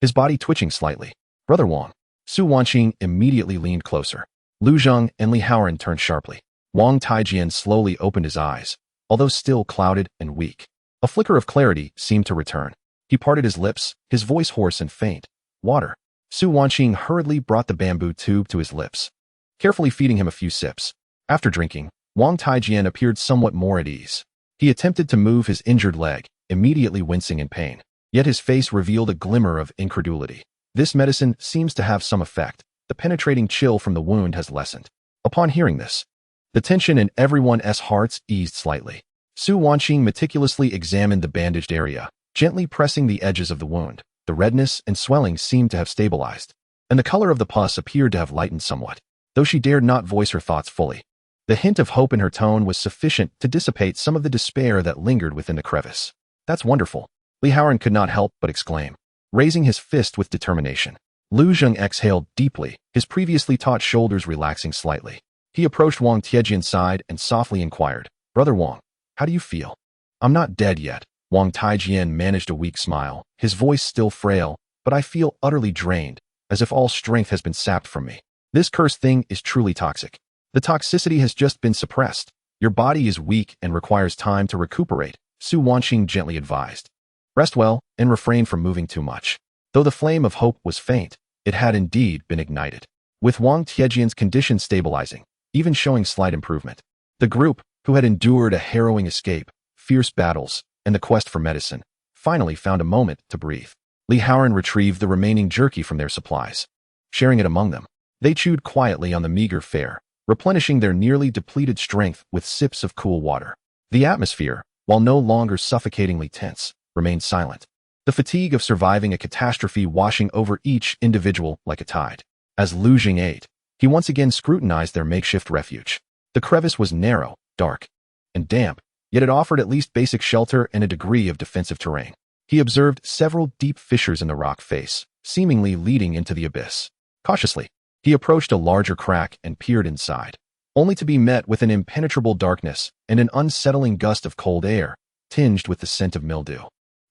his body twitching slightly. Brother Wang. Su Wanqing immediately leaned closer. Lu Zheng and Li Haoran turned sharply. Wang Taijian slowly opened his eyes, although still clouded and weak. A flicker of clarity seemed to return. He parted his lips, his voice hoarse and faint. Water. Su Wanqing hurriedly brought the bamboo tube to his lips, carefully feeding him a few sips. After drinking, Wang Taijian appeared somewhat more at ease. He attempted to move his injured leg, immediately wincing in pain. Yet his face revealed a glimmer of incredulity. This medicine seems to have some effect. The penetrating chill from the wound has lessened. Upon hearing this, the tension in everyone's hearts eased slightly. Su Wanqing meticulously examined the bandaged area, gently pressing the edges of the wound. The redness and swelling seemed to have stabilized, and the color of the pus appeared to have lightened somewhat, though she dared not voice her thoughts fully. The hint of hope in her tone was sufficient to dissipate some of the despair that lingered within the crevice. That's wonderful. Li Haoran could not help but exclaim, raising his fist with determination. Lu Zheng exhaled deeply, his previously taut shoulders relaxing slightly. He approached Wang Tiejian's side and softly inquired, Brother Wang, how do you feel? I'm not dead yet. Wang Taijian managed a weak smile, his voice still frail, but I feel utterly drained, as if all strength has been sapped from me. This cursed thing is truly toxic. The toxicity has just been suppressed. Your body is weak and requires time to recuperate, Su Wanqing gently advised. Rest well and refrain from moving too much. Though the flame of hope was faint, it had indeed been ignited. With Wang Tiejian's condition stabilizing, even showing slight improvement, the group, who had endured a harrowing escape, fierce battles, and the quest for medicine, finally found a moment to breathe. Li Haoran retrieved the remaining jerky from their supplies. Sharing it among them, they chewed quietly on the meager fare, replenishing their nearly depleted strength with sips of cool water. The atmosphere, while no longer suffocatingly tense, remained silent, the fatigue of surviving a catastrophe washing over each individual like a tide. As Lu Zheng ate, he once again scrutinized their makeshift refuge. The crevice was narrow, dark, and damp, yet it offered at least basic shelter and a degree of defensive terrain. He observed several deep fissures in the rock face, seemingly leading into the abyss. Cautiously, he approached a larger crack and peered inside, only to be met with an impenetrable darkness and an unsettling gust of cold air, tinged with the scent of mildew,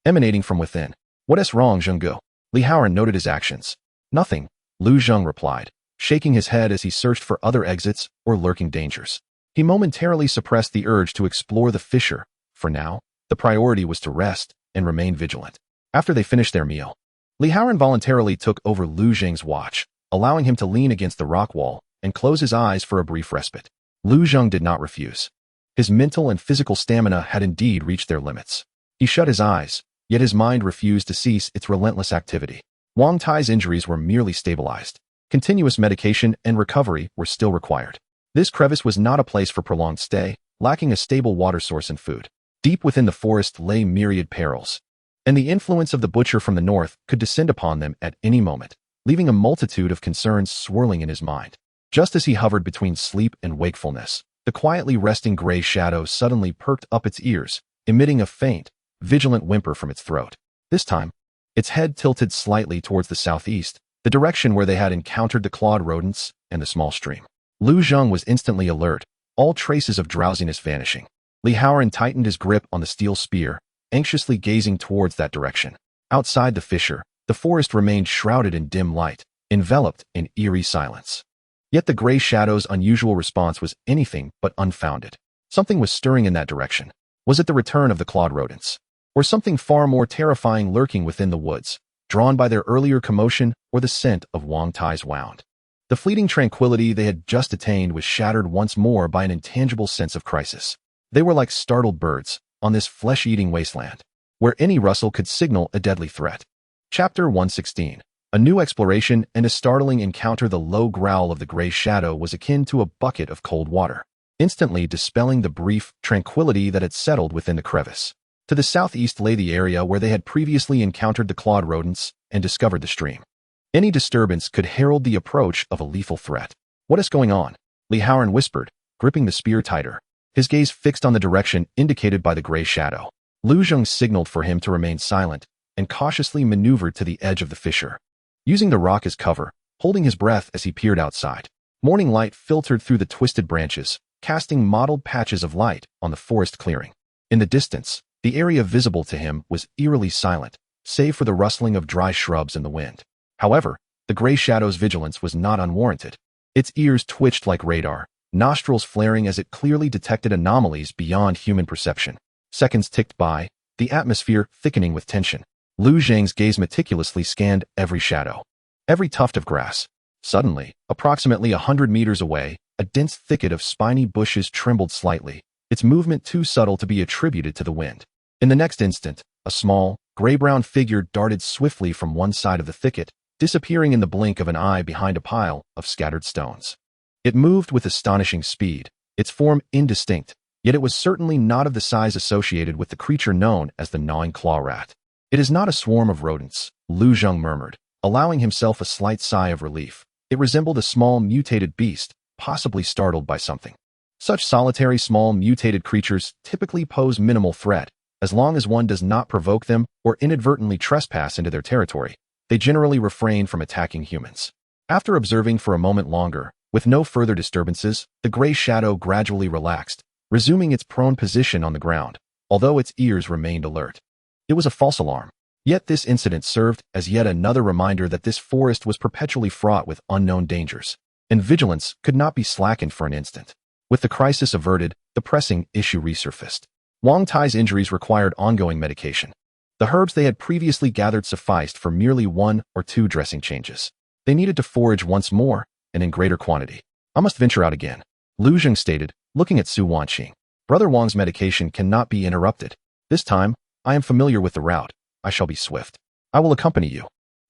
emanating from within. What's wrong, Zhenggu? Li Haoran noted his actions. Nothing, Lu Zheng replied, shaking his head as he searched for other exits or lurking dangers. He momentarily suppressed the urge to explore the fissure. For now, the priority was to rest and remain vigilant. After they finished their meal, Li Haoran voluntarily took over Lu Zheng's watch, allowing him to lean against the rock wall and close his eyes for a brief respite. Lu Zheng did not refuse. His mental and physical stamina had indeed reached their limits. He shut his eyes, yet his mind refused to cease its relentless activity. Wang Tai's injuries were merely stabilized. Continuous medication and recovery were still required. This crevice was not a place for prolonged stay, lacking a stable water source and food. Deep within the forest lay myriad perils, and the influence of the butcher from the north could descend upon them at any moment, leaving a multitude of concerns swirling in his mind. Just as he hovered between sleep and wakefulness, the quietly resting gray shadow suddenly perked up its ears, emitting a faint, vigilant whimper from its throat. This time, its head tilted slightly towards the southeast, the direction where they had encountered the clawed rodents and the small stream. Lu Zheng was instantly alert, all traces of drowsiness vanishing. Li Haoran tightened his grip on the steel spear, anxiously gazing towards that direction. Outside the fissure, the forest remained shrouded in dim light, enveloped in eerie silence. Yet the gray shadow's unusual response was anything but unfounded. Something was stirring in that direction. Was it the return of the clawed rodents? Or something far more terrifying lurking within the woods, drawn by their earlier commotion or the scent of Wang Tai's wound? The fleeting tranquility they had just attained was shattered once more by an intangible sense of crisis. They were like startled birds on this flesh-eating wasteland, where any rustle could signal a deadly threat. Chapter 116. A new exploration and a startling encounter. The low growl of the gray shadow was akin to a bucket of cold water, instantly dispelling the brief tranquility that had settled within the crevice. To the southeast lay the area where they had previously encountered the clawed rodents and discovered the stream. Any disturbance could herald the approach of a lethal threat. "What is going on?" Li Haoran whispered, gripping the spear tighter, his gaze fixed on the direction indicated by the gray shadow. Lu Zheng signaled for him to remain silent and cautiously maneuvered to the edge of the fissure, using the rock as cover, holding his breath as he peered outside. Morning light filtered through the twisted branches, casting mottled patches of light on the forest clearing. In the distance, the area visible to him was eerily silent, save for the rustling of dry shrubs in the wind. However, the gray shadow's vigilance was not unwarranted. Its ears twitched like radar, nostrils flaring as it clearly detected anomalies beyond human perception. Seconds ticked by, the atmosphere thickening with tension. Lu Zheng's gaze meticulously scanned every shadow, every tuft of grass. Suddenly, approximately 100 meters away, a dense thicket of spiny bushes trembled slightly, its movement too subtle to be attributed to the wind. In the next instant, a small, gray-brown figure darted swiftly from one side of the thicket, disappearing in the blink of an eye behind a pile of scattered stones. It moved with astonishing speed, its form indistinct, yet it was certainly not of the size associated with the creature known as the gnawing claw rat. "It is not a swarm of rodents," Lu Zheng murmured, allowing himself a slight sigh of relief. It resembled a small mutated beast, possibly startled by something. Such solitary small mutated creatures typically pose minimal threat, as long as one does not provoke them or inadvertently trespass into their territory. They generally refrain from attacking humans. After observing for a moment longer, with no further disturbances, the gray shadow gradually relaxed, resuming its prone position on the ground, although its ears remained alert. It was a false alarm. Yet this incident served as yet another reminder that this forest was perpetually fraught with unknown dangers, and vigilance could not be slackened for an instant. With the crisis averted, the pressing issue resurfaced. Wang Tai's injuries required ongoing medication. The herbs they had previously gathered sufficed for merely 1 or 2 dressing changes. They needed to forage once more, and in greater quantity. "I must venture out again," Lu Zheng stated, looking at Su Wanqing. "Brother Wang's medication cannot be interrupted. This time, I am familiar with the route. I shall be swift. I will accompany you."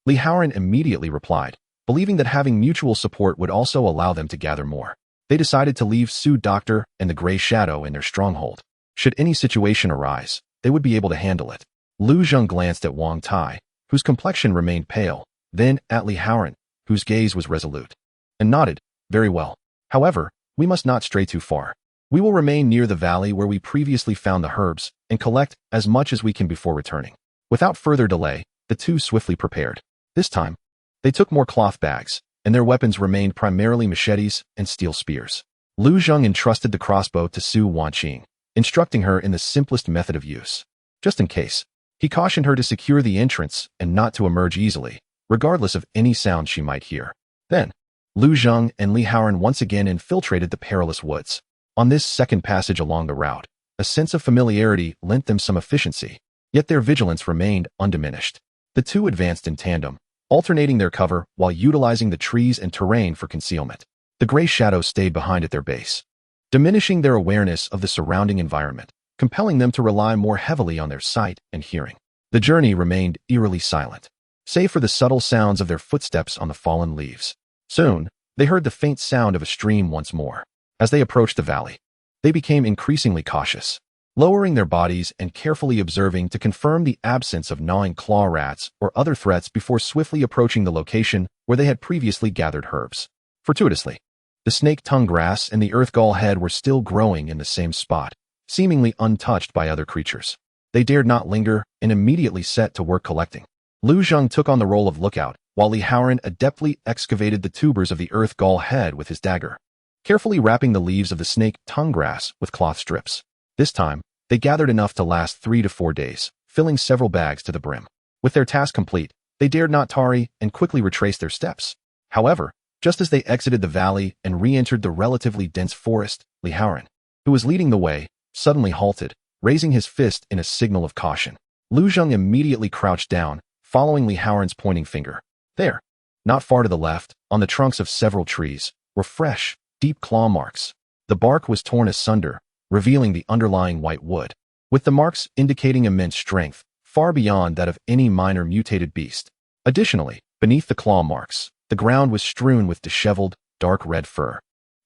Li Haoran immediately replied, believing that having mutual support would also allow them to gather more. They decided to leave Su Doctor and the Gray Shadow in their stronghold. Should any situation arise, they would be able to handle it. Lu Zheng glanced at Wang Tai, whose complexion remained pale, then at Li Haoran, whose gaze was resolute, and nodded, "Very well. However, we must not stray too far. We will remain near the valley where we previously found the herbs and collect as much as we can before returning." Without further delay, the two swiftly prepared. This time, they took more cloth bags, and their weapons remained primarily machetes and steel spears. Lu Zheng entrusted the crossbow to Su Wanqing, instructing her in the simplest method of use. Just in case, he cautioned her to secure the entrance and not to emerge easily, regardless of any sound she might hear. Then, Lu Zheng and Li Haoran once again infiltrated the perilous woods. On this second passage along the route, a sense of familiarity lent them some efficiency, yet their vigilance remained undiminished. The two advanced in tandem, alternating their cover while utilizing the trees and terrain for concealment. The gray shadow stayed behind at their base, diminishing their awareness of the surrounding environment, compelling them to rely more heavily on their sight and hearing. The journey remained eerily silent, save for the subtle sounds of their footsteps on the fallen leaves. Soon, they heard the faint sound of a stream once more. As they approached the valley, they became increasingly cautious, lowering their bodies and carefully observing to confirm the absence of gnawing claw rats or other threats before swiftly approaching the location where they had previously gathered herbs. Fortuitously, the snake-tongue grass and the earth-gall head were still growing in the same spot, seemingly untouched by other creatures. They dared not linger and immediately set to work collecting. Lu Zheng took on the role of lookout, while Li Haoran adeptly excavated the tubers of the earth-gall head with his dagger, carefully wrapping the leaves of the snake-tongue grass with cloth strips. This time, they gathered enough to last 3 to 4 days, filling several bags to the brim. With their task complete, they dared not tarry and quickly retraced their steps. However, just as they exited the valley and re-entered the relatively dense forest, Li Haoran, who was leading the way, suddenly halted, raising his fist in a signal of caution. Lu Zheng immediately crouched down, following Li Haoran's pointing finger. There, not far to the left, on the trunks of several trees, were fresh, deep claw marks. The bark was torn asunder, revealing the underlying white wood, with the marks indicating immense strength, far beyond that of any minor mutated beast. Additionally, beneath the claw marks, the ground was strewn with disheveled, dark red fur.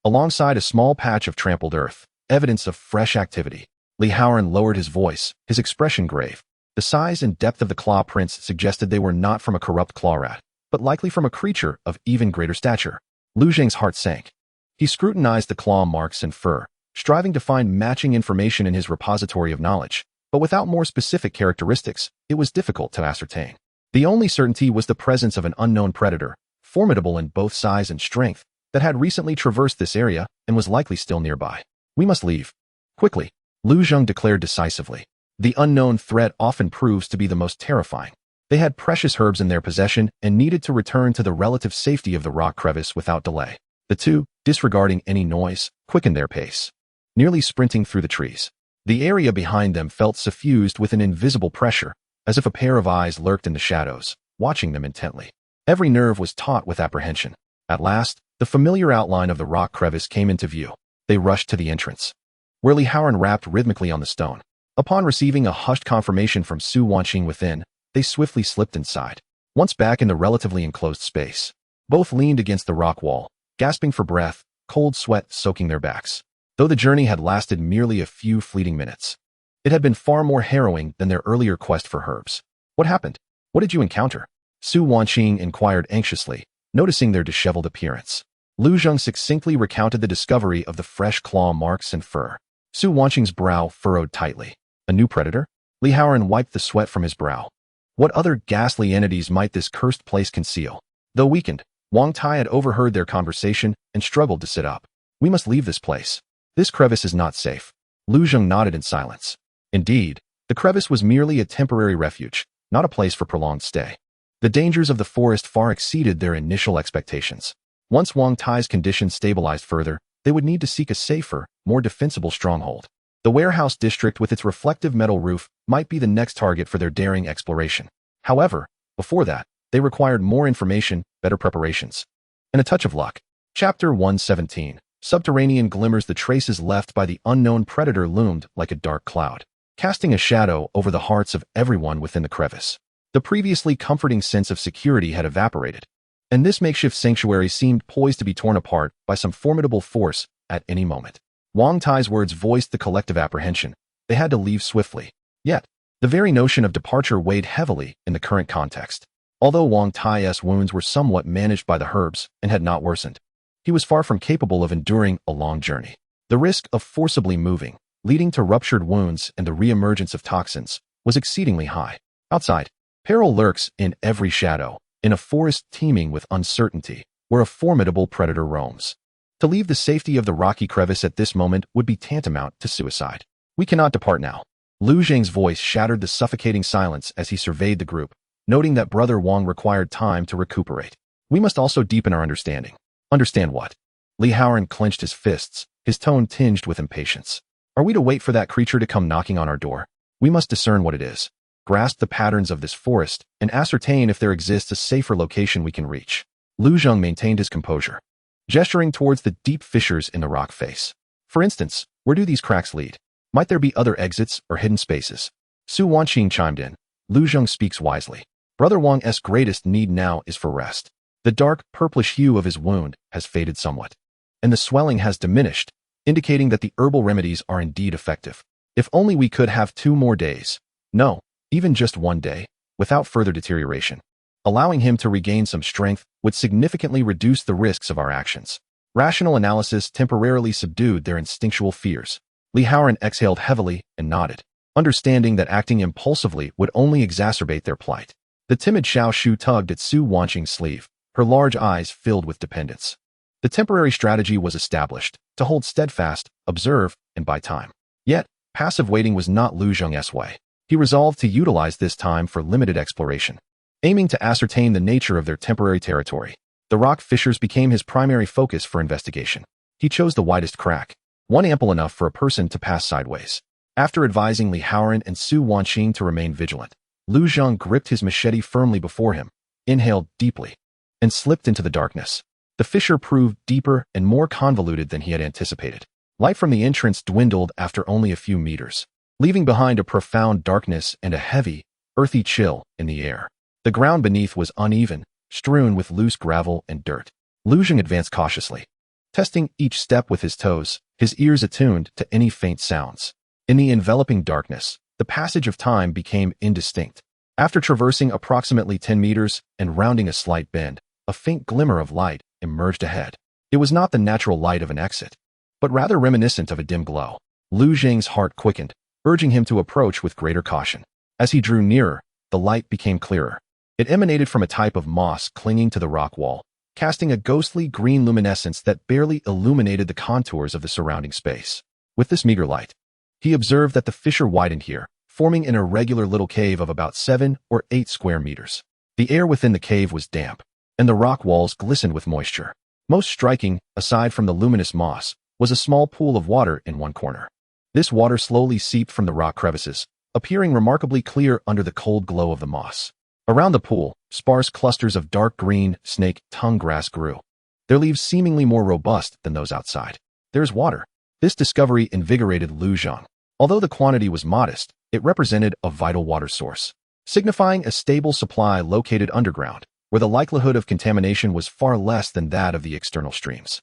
Alongside a small patch of trampled earth, evidence of fresh activity. Li Haoran lowered his voice, his expression grave. The size and depth of the claw prints suggested they were not from a corrupt claw rat, but likely from a creature of even greater stature. Lu Zheng's heart sank. He scrutinized the claw marks and fur, striving to find matching information in his repository of knowledge, but without more specific characteristics, it was difficult to ascertain. The only certainty was the presence of an unknown predator, formidable in both size and strength, that had recently traversed this area and was likely still nearby. We must leave. Quickly, Lu Zheng declared decisively. The unknown threat often proves to be the most terrifying. They had precious herbs in their possession and needed to return to the relative safety of the rock crevice without delay. The two, disregarding any noise, quickened their pace, nearly sprinting through the trees. The area behind them felt suffused with an invisible pressure, as if a pair of eyes lurked in the shadows, watching them intently. Every nerve was taut with apprehension. At last, the familiar outline of the rock crevice came into view. They rushed to the entrance, where Li Haoran rapped rhythmically on the stone. Upon receiving a hushed confirmation from Su Wanqing within, they swiftly slipped inside. Once back in the relatively enclosed space, both leaned against the rock wall, gasping for breath, cold sweat soaking their backs. Though the journey had lasted merely a few fleeting minutes, it had been far more harrowing than their earlier quest for herbs. What happened? What did you encounter? Su Wanqing inquired anxiously, noticing their disheveled appearance. Lu Zheng succinctly recounted the discovery of the fresh claw marks and fur. Su Wanqing's brow furrowed tightly. A new predator? Li Haoran wiped the sweat from his brow. What other ghastly entities might this cursed place conceal? Though weakened, Wang Tai had overheard their conversation and struggled to sit up. We must leave this place. This crevice is not safe. Lu Zheng nodded in silence. Indeed, the crevice was merely a temporary refuge, not a place for prolonged stay. The dangers of the forest far exceeded their initial expectations. Once Wang Tai's condition stabilized further, they would need to seek a safer, more defensible stronghold. The warehouse district with its reflective metal roof might be the next target for their daring exploration. However, before that, they required more information, better preparations, and a touch of luck. Chapter 117. Subterranean glimmers. The traces left by the unknown predator loomed like a dark cloud, casting a shadow over the hearts of everyone within the crevice. The previously comforting sense of security had evaporated, and this makeshift sanctuary seemed poised to be torn apart by some formidable force at any moment. Wang Tai's words voiced the collective apprehension. They had to leave swiftly. Yet, the very notion of departure weighed heavily in the current context. Although Wang Tai's wounds were somewhat managed by the herbs and had not worsened, he was far from capable of enduring a long journey. The risk of forcibly moving, leading to ruptured wounds and the re-emergence of toxins, was exceedingly high. Outside, peril lurks in every shadow, in a forest teeming with uncertainty, where a formidable predator roams. To leave the safety of the rocky crevice at this moment would be tantamount to suicide. We cannot depart now. Lu Zheng's voice shattered the suffocating silence as he surveyed the group, noting that Brother Wang required time to recuperate. We must also deepen our understanding. Understand what? Li Haoran clenched his fists, his tone tinged with impatience. Are we to wait for that creature to come knocking on our door? We must discern what it is, grasp the patterns of this forest, and ascertain if there exists a safer location we can reach. Lu Zheng maintained his composure, gesturing towards the deep fissures in the rock face. For instance, where do these cracks lead? Might there be other exits or hidden spaces? Su Wanqing chimed in. Lu Zheng speaks wisely. Brother Wang's greatest need now is for rest. The dark, purplish hue of his wound has faded somewhat, and the swelling has diminished, indicating that the herbal remedies are indeed effective. If only we could have 2 more days. No, even just 1 day, without further deterioration. Allowing him to regain some strength would significantly reduce the risks of our actions. Rational analysis temporarily subdued their instinctual fears. Li Haoran exhaled heavily and nodded, understanding that acting impulsively would only exacerbate their plight. The timid Xiao Shu tugged at Su Wanqing's sleeve, her large eyes filled with dependence. The temporary strategy was established, to hold steadfast, observe, and buy time. Yet, passive waiting was not Lu Zheng's way. He resolved to utilize this time for limited exploration. Aiming to ascertain the nature of their temporary territory, the rock fissures became his primary focus for investigation. He chose the widest crack, one ample enough for a person to pass sideways. After advising Li Haoran and Su Wanqing to remain vigilant, Lu Zheng gripped his machete firmly before him, inhaled deeply, and slipped into the darkness. The fissure proved deeper and more convoluted than he had anticipated. Light from the entrance dwindled after only a few meters, leaving behind a profound darkness and a heavy, earthy chill in the air. The ground beneath was uneven, strewn with loose gravel and dirt. Lu Zheng advanced cautiously, testing each step with his toes, his ears attuned to any faint sounds. In the enveloping darkness, the passage of time became indistinct. After traversing approximately 10 meters and rounding a slight bend, a faint glimmer of light emerged ahead. It was not the natural light of an exit, but rather reminiscent of a dim glow. Lu Zheng's heart quickened, urging him to approach with greater caution. As he drew nearer, the light became clearer. It emanated from a type of moss clinging to the rock wall, casting a ghostly green luminescence that barely illuminated the contours of the surrounding space. With this meager light, he observed that the fissure widened here, forming an irregular little cave of about 7 or 8 square meters. The air within the cave was damp, and the rock walls glistened with moisture. Most striking, aside from the luminous moss, was a small pool of water in one corner. This water slowly seeped from the rock crevices, appearing remarkably clear under the cold glow of the moss. Around the pool, sparse clusters of dark green snake-tongue grass grew, their leaves seemingly more robust than those outside. There's water. This discovery invigorated Lu Zheng. Although the quantity was modest, it represented a vital water source, signifying a stable supply located underground, where the likelihood of contamination was far less than that of the external streams.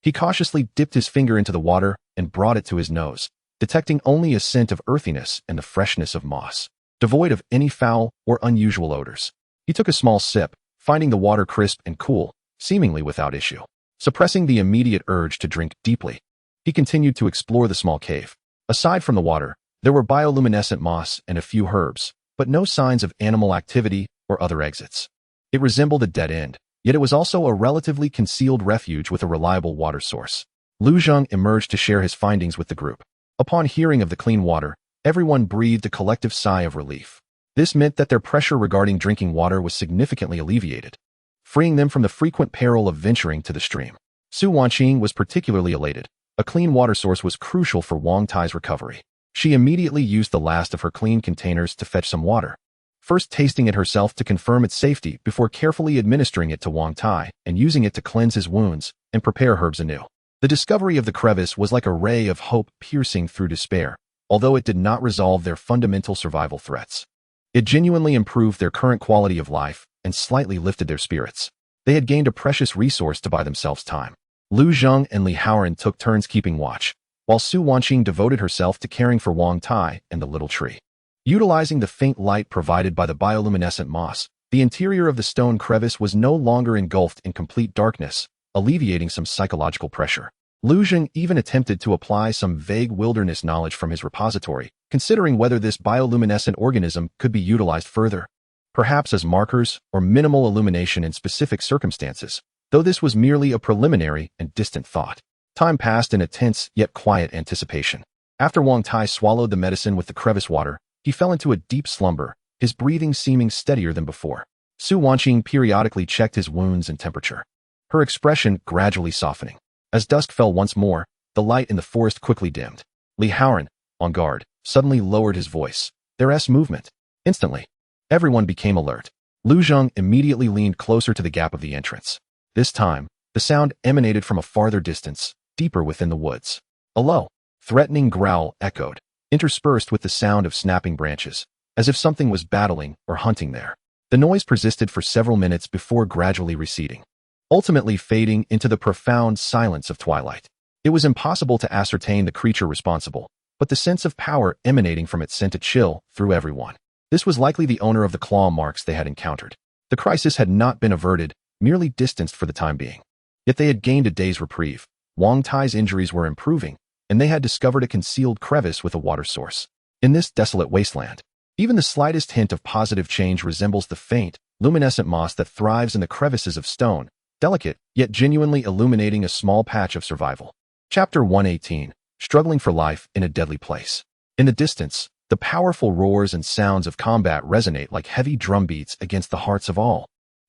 He cautiously dipped his finger into the water and brought it to his nose, detecting only a scent of earthiness and the freshness of moss, devoid of any foul or unusual odors. He took a small sip, finding the water crisp and cool, seemingly without issue. Suppressing the immediate urge to drink deeply, he continued to explore the small cave. Aside from the water, there were bioluminescent moss and a few herbs, but no signs of animal activity or other exits. It resembled a dead end, yet it was also a relatively concealed refuge with a reliable water source. Lu Zheng emerged to share his findings with the group. Upon hearing of the clean water, everyone breathed a collective sigh of relief. This meant that their pressure regarding drinking water was significantly alleviated, freeing them from the frequent peril of venturing to the stream. Su Wanqing was particularly elated. A clean water source was crucial for Wang Tai's recovery. She immediately used the last of her clean containers to fetch some water, first tasting it herself to confirm its safety before carefully administering it to Wang Tai and using it to cleanse his wounds and prepare herbs anew. The discovery of the crevice was like a ray of hope piercing through despair, although it did not resolve their fundamental survival threats. It genuinely improved their current quality of life and slightly lifted their spirits. They had gained a precious resource to buy themselves time. Lu Zheng and Li Haoran took turns keeping watch, while Su Wanqing devoted herself to caring for Wang Tai and the little tree. Utilizing the faint light provided by the bioluminescent moss, the interior of the stone crevice was no longer engulfed in complete darkness, alleviating some psychological pressure. Lu Zheng even attempted to apply some vague wilderness knowledge from his repository, considering whether this bioluminescent organism could be utilized further, perhaps as markers or minimal illumination in specific circumstances, though this was merely a preliminary and distant thought. Time passed in a tense yet quiet anticipation. After Wang Tai swallowed the medicine with the crevice water, he fell into a deep slumber, his breathing seeming steadier than before. Su Wanqing periodically checked his wounds and temperature, her expression gradually softening. As dusk fell once more, the light in the forest quickly dimmed. Li Haoran, on guard, suddenly lowered his voice. There's movement. Instantly, everyone became alert. Lu Zheng immediately leaned closer to the gap of the entrance. This time, the sound emanated from a farther distance, deeper within the woods. A low, threatening growl echoed, interspersed with the sound of snapping branches, as if something was battling or hunting there. The noise persisted for several minutes before gradually receding, ultimately fading into the profound silence of twilight. It was impossible to ascertain the creature responsible, but the sense of power emanating from it sent a chill through everyone. This was likely the owner of the claw marks they had encountered. The crisis had not been averted, merely distanced for the time being. Yet they had gained a day's reprieve. Wang Tai's injuries were improving, and they had discovered a concealed crevice with a water source. In this desolate wasteland, even the slightest hint of positive change resembles the faint, luminescent moss that thrives in the crevices of stone, delicate, yet genuinely illuminating a small patch of survival. Chapter 118. Struggling for life in a deadly place. In the distance, the powerful roars and sounds of combat resonate like heavy drum beats against the hearts of all,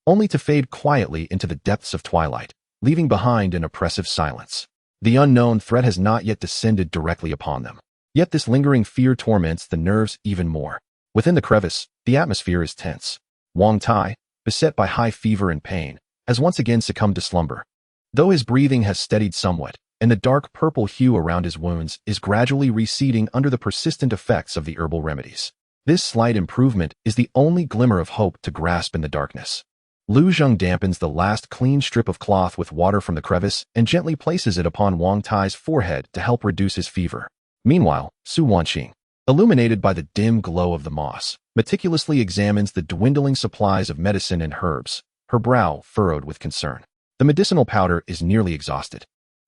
only to fade quietly into the depths of twilight, leaving behind an oppressive silence. The unknown threat has not yet descended directly upon them. Yet this lingering fear torments the nerves even more. Within the crevice, the atmosphere is tense. Wang Tai, beset by high fever and pain, has once again succumbed to slumber. Though his breathing has steadied somewhat, and the dark purple hue around his wounds is gradually receding under the persistent effects of the herbal remedies. This slight improvement is the only glimmer of hope to grasp in the darkness. Lu Zheng dampens the last clean strip of cloth with water from the crevice and gently places it upon Wang Tai's forehead to help reduce his fever. Meanwhile, Su Wanqing, illuminated by the dim glow of the moss, meticulously examines the dwindling supplies of medicine and herbs, her brow furrowed with concern. The medicinal powder is nearly exhausted,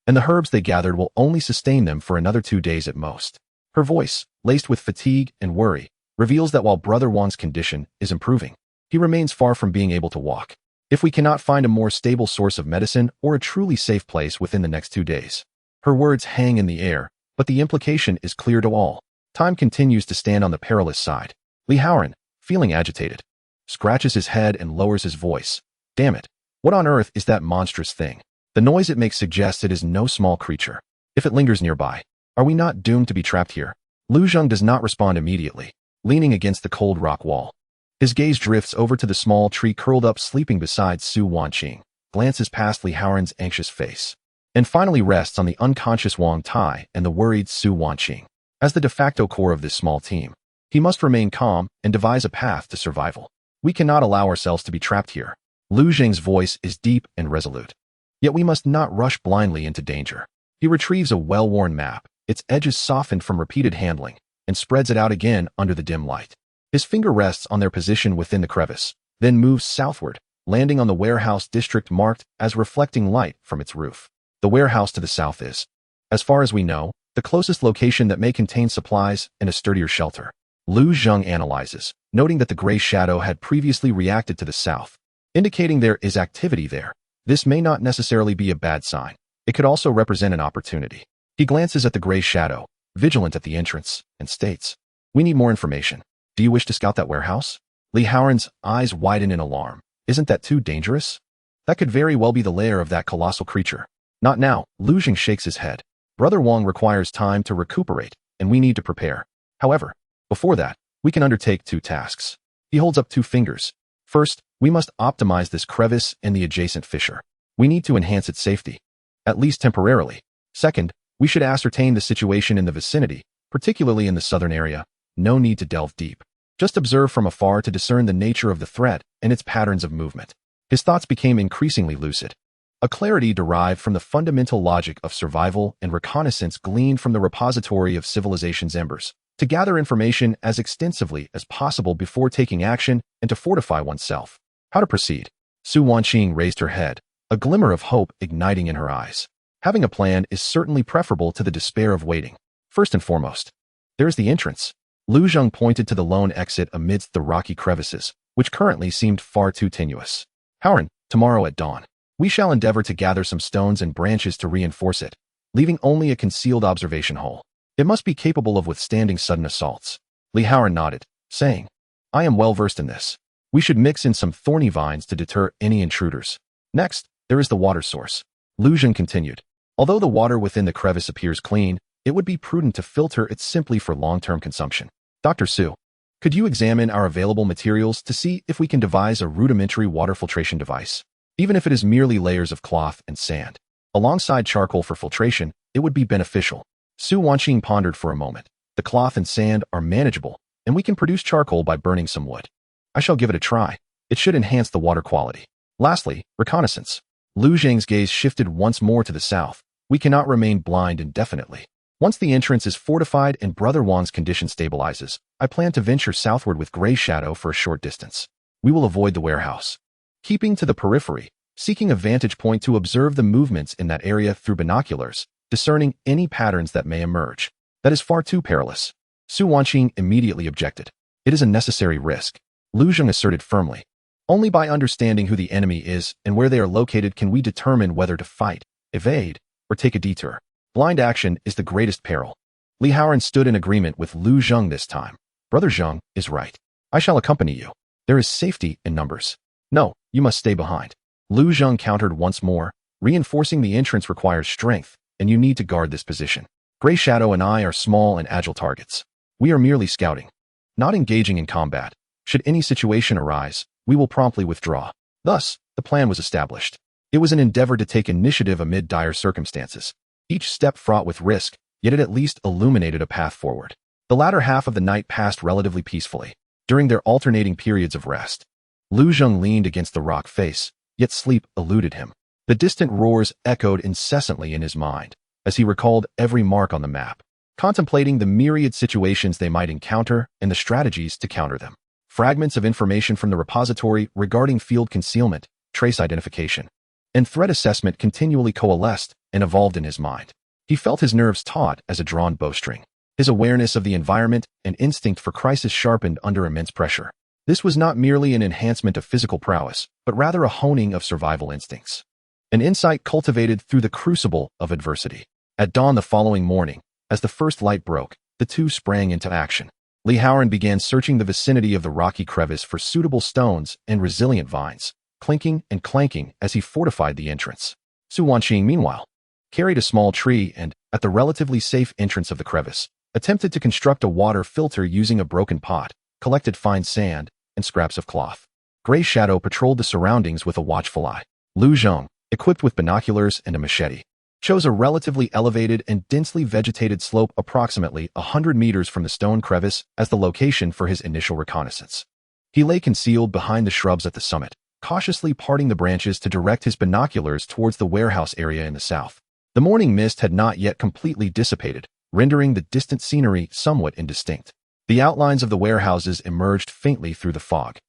and the herbs they gathered will only sustain them for another 2 days at most. Her voice, laced with fatigue and worry, reveals that while Brother Wang's condition is improving, he remains far from being able to walk. If we cannot find a more stable source of medicine or a truly safe place within the next 2 days. Her words hang in the air, but the implication is clear to all. Time continues to stand on the perilous side. Li Haoran, feeling agitated, scratches his head and lowers his voice. Damn it. What on earth is that monstrous thing? The noise it makes suggests it is no small creature. If it lingers nearby, are we not doomed to be trapped here? Lu Zheng does not respond immediately, leaning against the cold rock wall. His gaze drifts over to the small tree curled up sleeping beside Su Wanqing, glances past Li Haoran's anxious face, and finally rests on the unconscious Wang Tai and the worried Su Wanqing. As the de facto core of this small team, he must remain calm and devise a path to survival. We cannot allow ourselves to be trapped here. Lu Zheng's voice is deep and resolute. Yet we must not rush blindly into danger. He retrieves a well-worn map, its edges softened from repeated handling, and spreads it out again under the dim light. His finger rests on their position within the crevice, then moves southward, landing on the warehouse district marked as reflecting light from its roof. The warehouse to the south is, as far as we know, the closest location that may contain supplies and a sturdier shelter. Lu Zheng analyzes, noting that the gray shadow had previously reacted to the south, indicating there is activity there. This may not necessarily be a bad sign. It could also represent an opportunity. He glances at the gray shadow, vigilant at the entrance, and states, "We need more information. Do you wish to scout that warehouse?" Li Haoran's eyes widen in alarm. Isn't that too dangerous? That could very well be the lair of that colossal creature. Not now. Lu Zheng shakes his head. Brother Wang requires time to recuperate, and we need to prepare. However, before that, we can undertake 2 tasks. He holds up 2 fingers. First, we must optimize this crevice and the adjacent fissure. We need to enhance its safety, at least temporarily. Second, we should ascertain the situation in the vicinity, particularly in the southern area. No need to delve deep. Just observe from afar to discern the nature of the threat and its patterns of movement. His thoughts became increasingly lucid. A clarity derived from the fundamental logic of survival and reconnaissance gleaned from the repository of civilization's embers, to gather information as extensively as possible before taking action and to fortify oneself. How to proceed? Su Wanqing raised her head, a glimmer of hope igniting in her eyes. Having a plan is certainly preferable to the despair of waiting. First and foremost, there is the entrance. Lu Zheng pointed to the lone exit amidst the rocky crevices, which currently seemed far too tenuous. Haoran, tomorrow at dawn, we shall endeavor to gather some stones and branches to reinforce it, leaving only a concealed observation hole. It must be capable of withstanding sudden assaults. Li Haoran nodded, saying, "I am well versed in this. We should mix in some thorny vines to deter any intruders. Next, there is the water source." Lu Zheng continued, "Although the water within the crevice appears clean, it would be prudent to filter it simply for long-term consumption. Dr. Su, could you examine our available materials to see if we can devise a rudimentary water filtration device? Even if it is merely layers of cloth and sand. Alongside charcoal for filtration, it would be beneficial." Su Wanqing pondered for a moment. The cloth and sand are manageable, and we can produce charcoal by burning some wood. I shall give it a try. It should enhance the water quality. Lastly, reconnaissance. Lu Zhang's gaze shifted once more to the south. We cannot remain blind indefinitely. Once the entrance is fortified and Brother Wang's condition stabilizes, I plan to venture southward with Gray Shadow for a short distance. We will avoid the warehouse, keeping to the periphery, seeking a vantage point to observe the movements in that area through binoculars, discerning any patterns that may emerge. That is far too perilous. Su Wanqing immediately objected. It is a necessary risk. Lu Zhang asserted firmly. Only by understanding who the enemy is and where they are located can we determine whether to fight, evade, or take a detour. Blind action is the greatest peril. Li Haoran stood in agreement with Lu Zhang this time. Brother Zhang is right. I shall accompany you. There is safety in numbers. No, you must stay behind. Lu Zhang countered once more. Reinforcing the entrance requires strength, and you need to guard this position. Gray Shadow and I are small and agile targets. We are merely scouting, not engaging in combat. Should any situation arise, we will promptly withdraw. Thus, the plan was established. It was an endeavor to take initiative amid dire circumstances. Each step fraught with risk, yet it at least illuminated a path forward. The latter half of the night passed relatively peacefully. During their alternating periods of rest, Lu Zhang leaned against the rock face, yet sleep eluded him. The distant roars echoed incessantly in his mind, as he recalled every mark on the map, contemplating the myriad situations they might encounter and the strategies to counter them. Fragments of information from the repository regarding field concealment, trace identification, and threat assessment continually coalesced and evolved in his mind. He felt his nerves taut as a drawn bowstring. His awareness of the environment and instinct for crisis sharpened under immense pressure. This was not merely an enhancement of physical prowess, but rather a honing of survival instincts. An insight cultivated through the crucible of adversity. At dawn the following morning, as the first light broke, the two sprang into action. Li Haoran began searching the vicinity of the rocky crevice for suitable stones and resilient vines, clinking and clanking as he fortified the entrance. Su Wanqing, meanwhile, carried a small tree and, at the relatively safe entrance of the crevice, attempted to construct a water filter using a broken pot, collected fine sand, and scraps of cloth. Gray Shadow patrolled the surroundings with a watchful eye. Lu Zhang, equipped with binoculars and a machete, chose a relatively elevated and densely vegetated slope approximately 100 meters from the stone crevice as the location for his initial reconnaissance. He lay concealed behind the shrubs at the summit, cautiously parting the branches to direct his binoculars towards the warehouse area in the south. The morning mist had not yet completely dissipated, rendering the distant scenery somewhat indistinct. The outlines of the warehouses emerged faintly through the fog,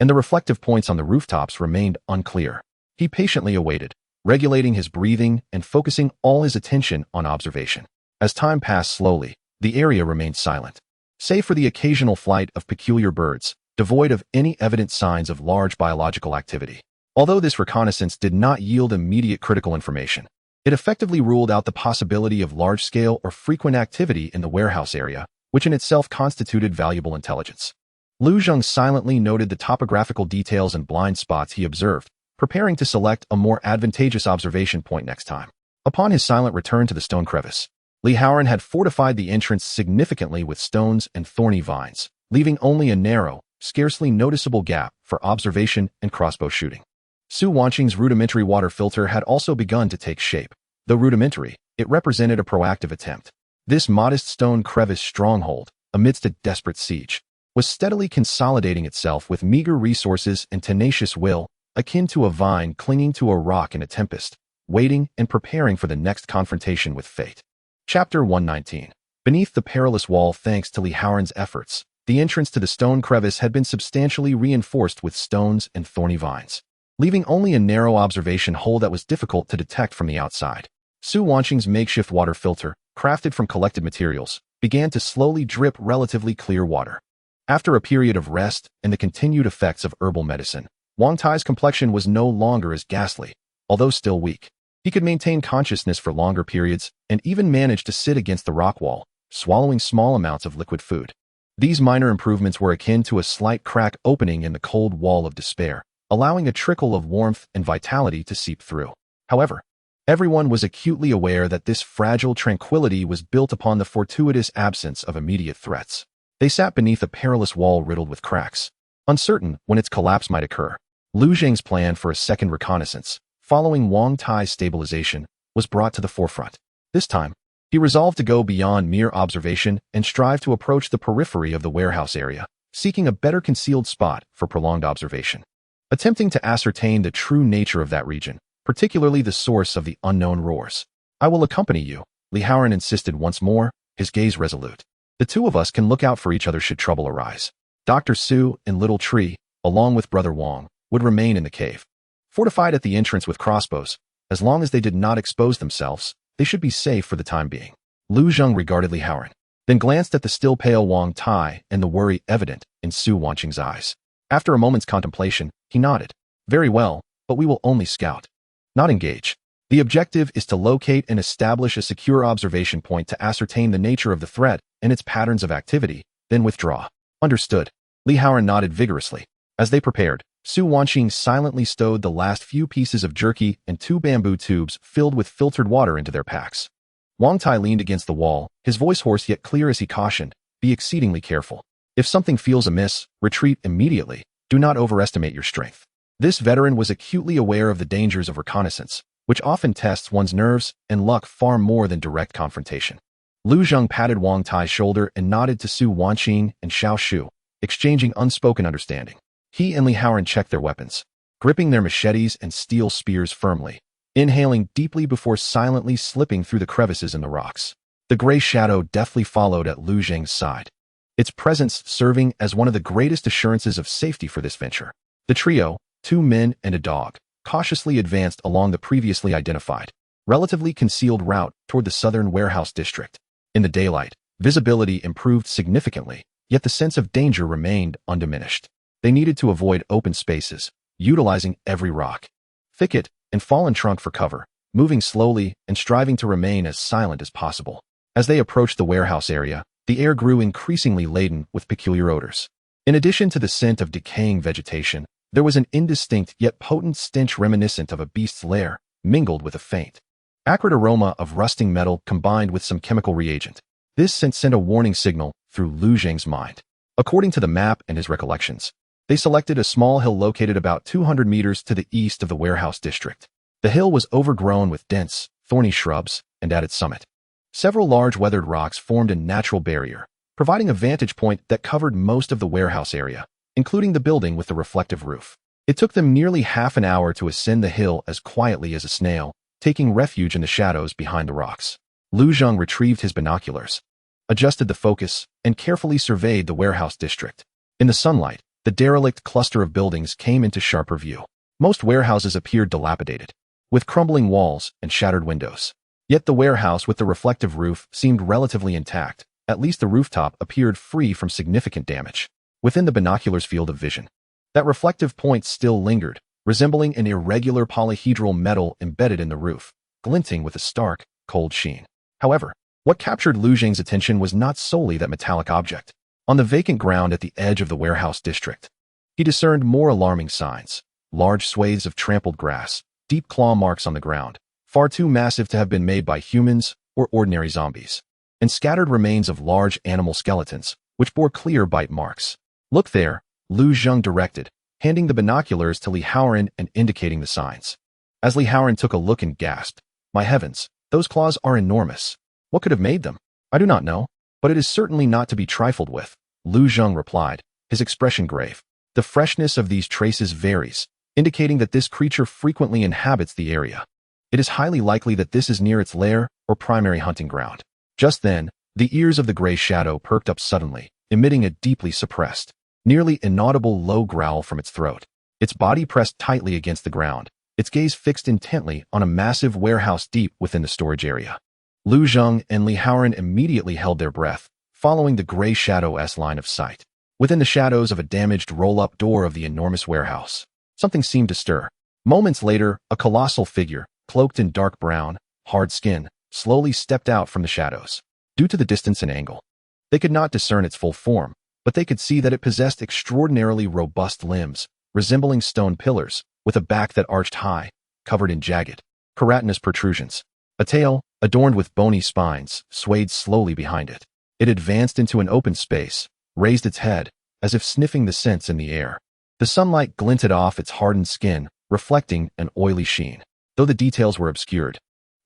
and the reflective points on the rooftops remained unclear. He patiently awaited, regulating his breathing and focusing all his attention on observation. As time passed slowly, the area remained silent, save for the occasional flight of peculiar birds, devoid of any evident signs of large biological activity. Although this reconnaissance did not yield immediate critical information, it effectively ruled out the possibility of large-scale or frequent activity in the warehouse area, which in itself constituted valuable intelligence. Lu Zhang silently noted the topographical details and blind spots he observed, preparing to select a more advantageous observation point next time. Upon his silent return to the stone crevice, Li Haoran had fortified the entrance significantly with stones and thorny vines, leaving only a narrow, scarcely noticeable gap for observation and crossbow shooting. Su Wanqing's rudimentary water filter had also begun to take shape. Though rudimentary, it represented a proactive attempt. This modest stone crevice stronghold, amidst a desperate siege, was steadily consolidating itself with meager resources and tenacious will, akin to a vine clinging to a rock in a tempest, waiting and preparing for the next confrontation with fate. Chapter 119. Beneath the perilous wall, thanks to Li Haoran's efforts, the entrance to the stone crevice had been substantially reinforced with stones and thorny vines, leaving only a narrow observation hole that was difficult to detect from the outside. Su Wanqing's makeshift water filter, crafted from collected materials, began to slowly drip relatively clear water. After a period of rest and the continued effects of herbal medicine, Wang Tai's complexion was no longer as ghastly, although still weak. He could maintain consciousness for longer periods and even managed to sit against the rock wall, swallowing small amounts of liquid food. These minor improvements were akin to a slight crack opening in the cold wall of despair, allowing a trickle of warmth and vitality to seep through. However, everyone was acutely aware that this fragile tranquility was built upon the fortuitous absence of immediate threats. They sat beneath a perilous wall riddled with cracks, uncertain when its collapse might occur. Lu Zhang's plan for a second reconnaissance, following Wang Tai's stabilization, was brought to the forefront. This time, he resolved to go beyond mere observation and strive to approach the periphery of the warehouse area, seeking a better concealed spot for prolonged observation. attempting to ascertain the true nature of that region, particularly the source of the unknown roars. "I will accompany you," Li Haoran insisted once more, his gaze resolute. "The two of us can look out for each other should trouble arise. Dr. Su and Little Tree, along with Brother Wang, would remain in the cave. Fortified at the entrance with crossbows, as long as they did not expose themselves, they should be safe for the time being." Lu Zheng regarded Li Haoran, then glanced at the still pale Wang Tai and the worry evident in Su Wanqing's eyes. After a moment's contemplation, he nodded. "Very well, but we will only scout, not engage. The objective is to locate and establish a secure observation point to ascertain the nature of the threat and its patterns of activity, then withdraw." "Understood." Li Haoran nodded vigorously. As they prepared, Su Wanqing silently stowed the last few pieces of jerky and 2 bamboo tubes filled with filtered water into their packs. Wang Tai leaned against the wall, his voice hoarse yet clear as he cautioned, "Be exceedingly careful. If something feels amiss, retreat immediately. Do not overestimate your strength." This veteran was acutely aware of the dangers of reconnaissance, which often tests one's nerves and luck far more than direct confrontation. Lu Zheng patted Wang Tai's shoulder and nodded to Su Wanqing and Xiao Shu, exchanging unspoken understanding. He and Li Haoran checked their weapons, gripping their machetes and steel spears firmly, inhaling deeply before silently slipping through the crevices in the rocks. The gray shadow deftly followed at Lu Zheng's side, its presence serving as one of the greatest assurances of safety for this venture. The trio, 2 men and a dog, cautiously advanced along the previously identified, relatively concealed route toward the southern warehouse district. In the daylight, visibility improved significantly, yet the sense of danger remained undiminished. They needed to avoid open spaces, utilizing every rock, thicket, and fallen trunk for cover, moving slowly and striving to remain as silent as possible. As they approached the warehouse area, the air grew increasingly laden with peculiar odors. In addition to the scent of decaying vegetation, there was an indistinct yet potent stench reminiscent of a beast's lair, mingled with a faint, acrid aroma of rusting metal combined with some chemical reagent. This scent sent a warning signal through Lu Zheng's mind. According to the map and his recollections, they selected a small hill located about 200 meters to the east of the warehouse district. The hill was overgrown with dense, thorny shrubs, and at its summit, several large weathered rocks formed a natural barrier, providing a vantage point that covered most of the warehouse area, including the building with the reflective roof. It took them nearly half an hour to ascend the hill as quietly as a snail, taking refuge in the shadows behind the rocks. Lu Zheng retrieved his binoculars, adjusted the focus, and carefully surveyed the warehouse district. In the sunlight, the derelict cluster of buildings came into sharper view. Most warehouses appeared dilapidated, with crumbling walls and shattered windows. Yet the warehouse with the reflective roof seemed relatively intact. At least the rooftop appeared free from significant damage. Within the binoculars' field of vision, that reflective point still lingered, resembling an irregular polyhedral metal embedded in the roof, glinting with a stark, cold sheen. However, what captured Lu Zheng's attention was not solely that metallic object. On the vacant ground at the edge of the warehouse district, he discerned more alarming signs: large swathes of trampled grass, deep claw marks on the ground, far too massive to have been made by humans or ordinary zombies, and scattered remains of large animal skeletons, which bore clear bite marks. "Look there," Lu Zheng directed, handing the binoculars to Li Haoran and indicating the signs. As Li Haoran took a look and gasped, "My heavens, those claws are enormous. What could have made them? I do not know, but it is certainly not to be trifled with," Lu Zheng replied, his expression grave. "The freshness of these traces varies, indicating that this creature frequently inhabits the area. It is highly likely that this is near its lair or primary hunting ground." Just then, the ears of the gray shadow perked up suddenly, emitting a deeply suppressed, nearly inaudible low growl from its throat. Its body pressed tightly against the ground, its gaze fixed intently on a massive warehouse deep within the storage area. Lu Zheng and Li Haoran immediately held their breath, following the gray shadow's line of sight. Within the shadows of a damaged roll-up door of the enormous warehouse, something seemed to stir. Moments later, a colossal figure, cloaked in dark brown, hard skin, slowly stepped out from the shadows. Due to the distance and angle, they could not discern its full form, but they could see that it possessed extraordinarily robust limbs, resembling stone pillars, with a back that arched high, covered in jagged, keratinous protrusions. A tail, adorned with bony spines, swayed slowly behind it. It advanced into an open space, raised its head, as if sniffing the scents in the air. The sunlight glinted off its hardened skin, reflecting an oily sheen, though the details were obscured.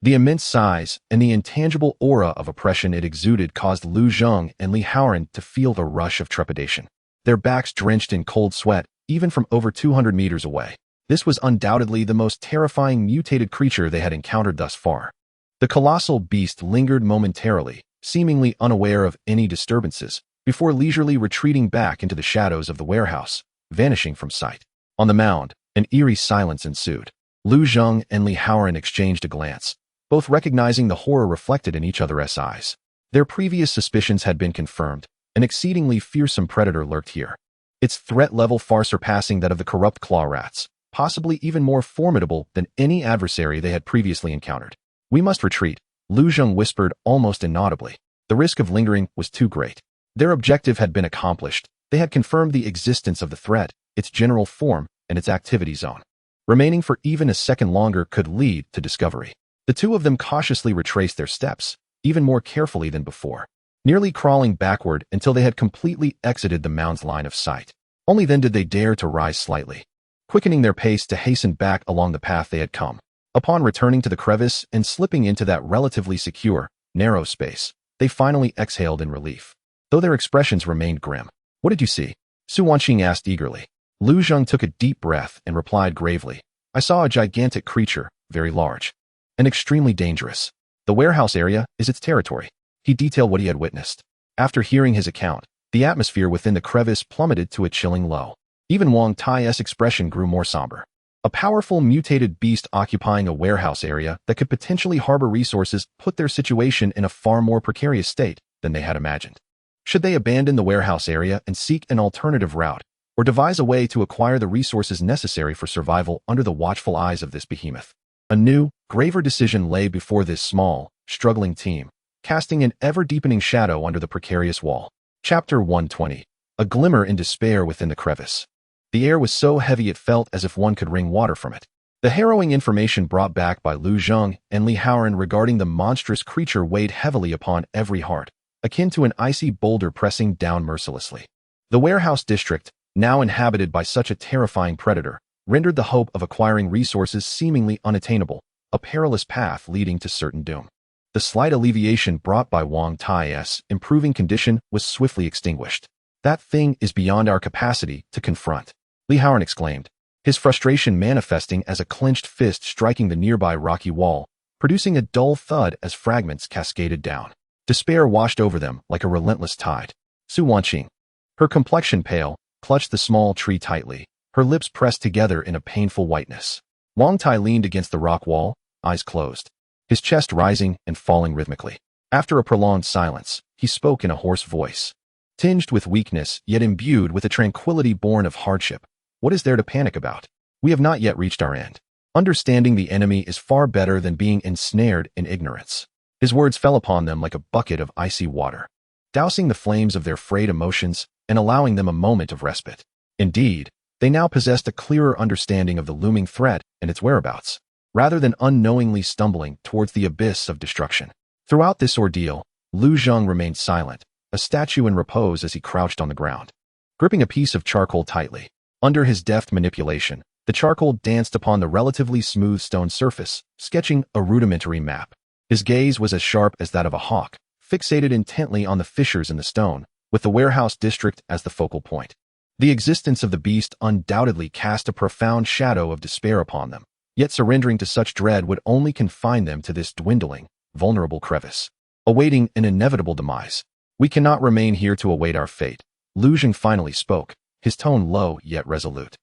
The immense size and the intangible aura of oppression it exuded caused Lu Zheng and Li Haoran to feel the rush of trepidation. Their backs drenched in cold sweat even from over 200 meters away. This was undoubtedly the most terrifying mutated creature they had encountered thus far. The colossal beast lingered momentarily, seemingly unaware of any disturbances, before leisurely retreating back into the shadows of the warehouse, vanishing from sight. On the mound, an eerie silence ensued. Lu Zheng and Li Haoran exchanged a glance, both recognizing the horror reflected in each other's eyes. Their previous suspicions had been confirmed. An exceedingly fearsome predator lurked here, its threat level far surpassing that of the corrupt claw rats, possibly even more formidable than any adversary they had previously encountered. "We must retreat," Lu Zheng whispered almost inaudibly. The risk of lingering was too great. Their objective had been accomplished. They had confirmed the existence of the threat, its general form, and its activity zone. Remaining for even a second longer could lead to discovery. The two of them cautiously retraced their steps, even more carefully than before, nearly crawling backward until they had completely exited the mound's line of sight. Only then did they dare to rise slightly, quickening their pace to hasten back along the path they had come. Upon returning to the crevice and slipping into that relatively secure, narrow space, they finally exhaled in relief, though their expressions remained grim. "What did you see?" Su Wanqing asked eagerly. Lu Zheng took a deep breath and replied gravely, "I saw a gigantic creature, very large, and extremely dangerous. The warehouse area is its territory." He detailed what he had witnessed. After hearing his account, the atmosphere within the crevice plummeted to a chilling low. Even Wang Tai's expression grew more somber. A powerful mutated beast occupying a warehouse area that could potentially harbor resources put their situation in a far more precarious state than they had imagined. Should they abandon the warehouse area and seek an alternative route, or devise a way to acquire the resources necessary for survival under the watchful eyes of this behemoth? A new, graver decision lay before this small, struggling team, casting an ever-deepening shadow under the precarious wall. Chapter 120. A glimmer in despair within the crevice. The air was so heavy it felt as if one could wring water from it. The harrowing information brought back by Lu Zheng and Li Haoran regarding the monstrous creature weighed heavily upon every heart, akin to an icy boulder pressing down mercilessly. The warehouse district, now inhabited by such a terrifying predator, rendered the hope of acquiring resources seemingly unattainable, a perilous path leading to certain doom. The slight alleviation brought by Wang Tai's improving condition was swiftly extinguished. "That thing is beyond our capacity to confront," Li Haoran exclaimed, his frustration manifesting as a clenched fist striking the nearby rocky wall, producing a dull thud as fragments cascaded down. Despair washed over them like a relentless tide. Su Wanqing, her complexion pale, clutched the small tree tightly, her lips pressed together in a painful whiteness. Wang Tai leaned against the rock wall, eyes closed, his chest rising and falling rhythmically. After a prolonged silence, he spoke in a hoarse voice, tinged with weakness yet imbued with a tranquility born of hardship. "What is there to panic about? We have not yet reached our end. Understanding the enemy is far better than being ensnared in ignorance." His words fell upon them like a bucket of icy water, dousing the flames of their frayed emotions and allowing them a moment of respite. Indeed, they now possessed a clearer understanding of the looming threat and its whereabouts, rather than unknowingly stumbling towards the abyss of destruction. Throughout this ordeal, Lu Zheng remained silent, a statue in repose as he crouched on the ground, gripping a piece of charcoal tightly. Under his deft manipulation, the charcoal danced upon the relatively smooth stone surface, sketching a rudimentary map. His gaze was as sharp as that of a hawk, fixated intently on the fissures in the stone, with the warehouse district as the focal point. The existence of the beast undoubtedly cast a profound shadow of despair upon them, yet surrendering to such dread would only confine them to this dwindling, vulnerable crevice, awaiting an inevitable demise. "We cannot remain here to await our fate," Lu Zheng finally spoke, his tone low yet resolute.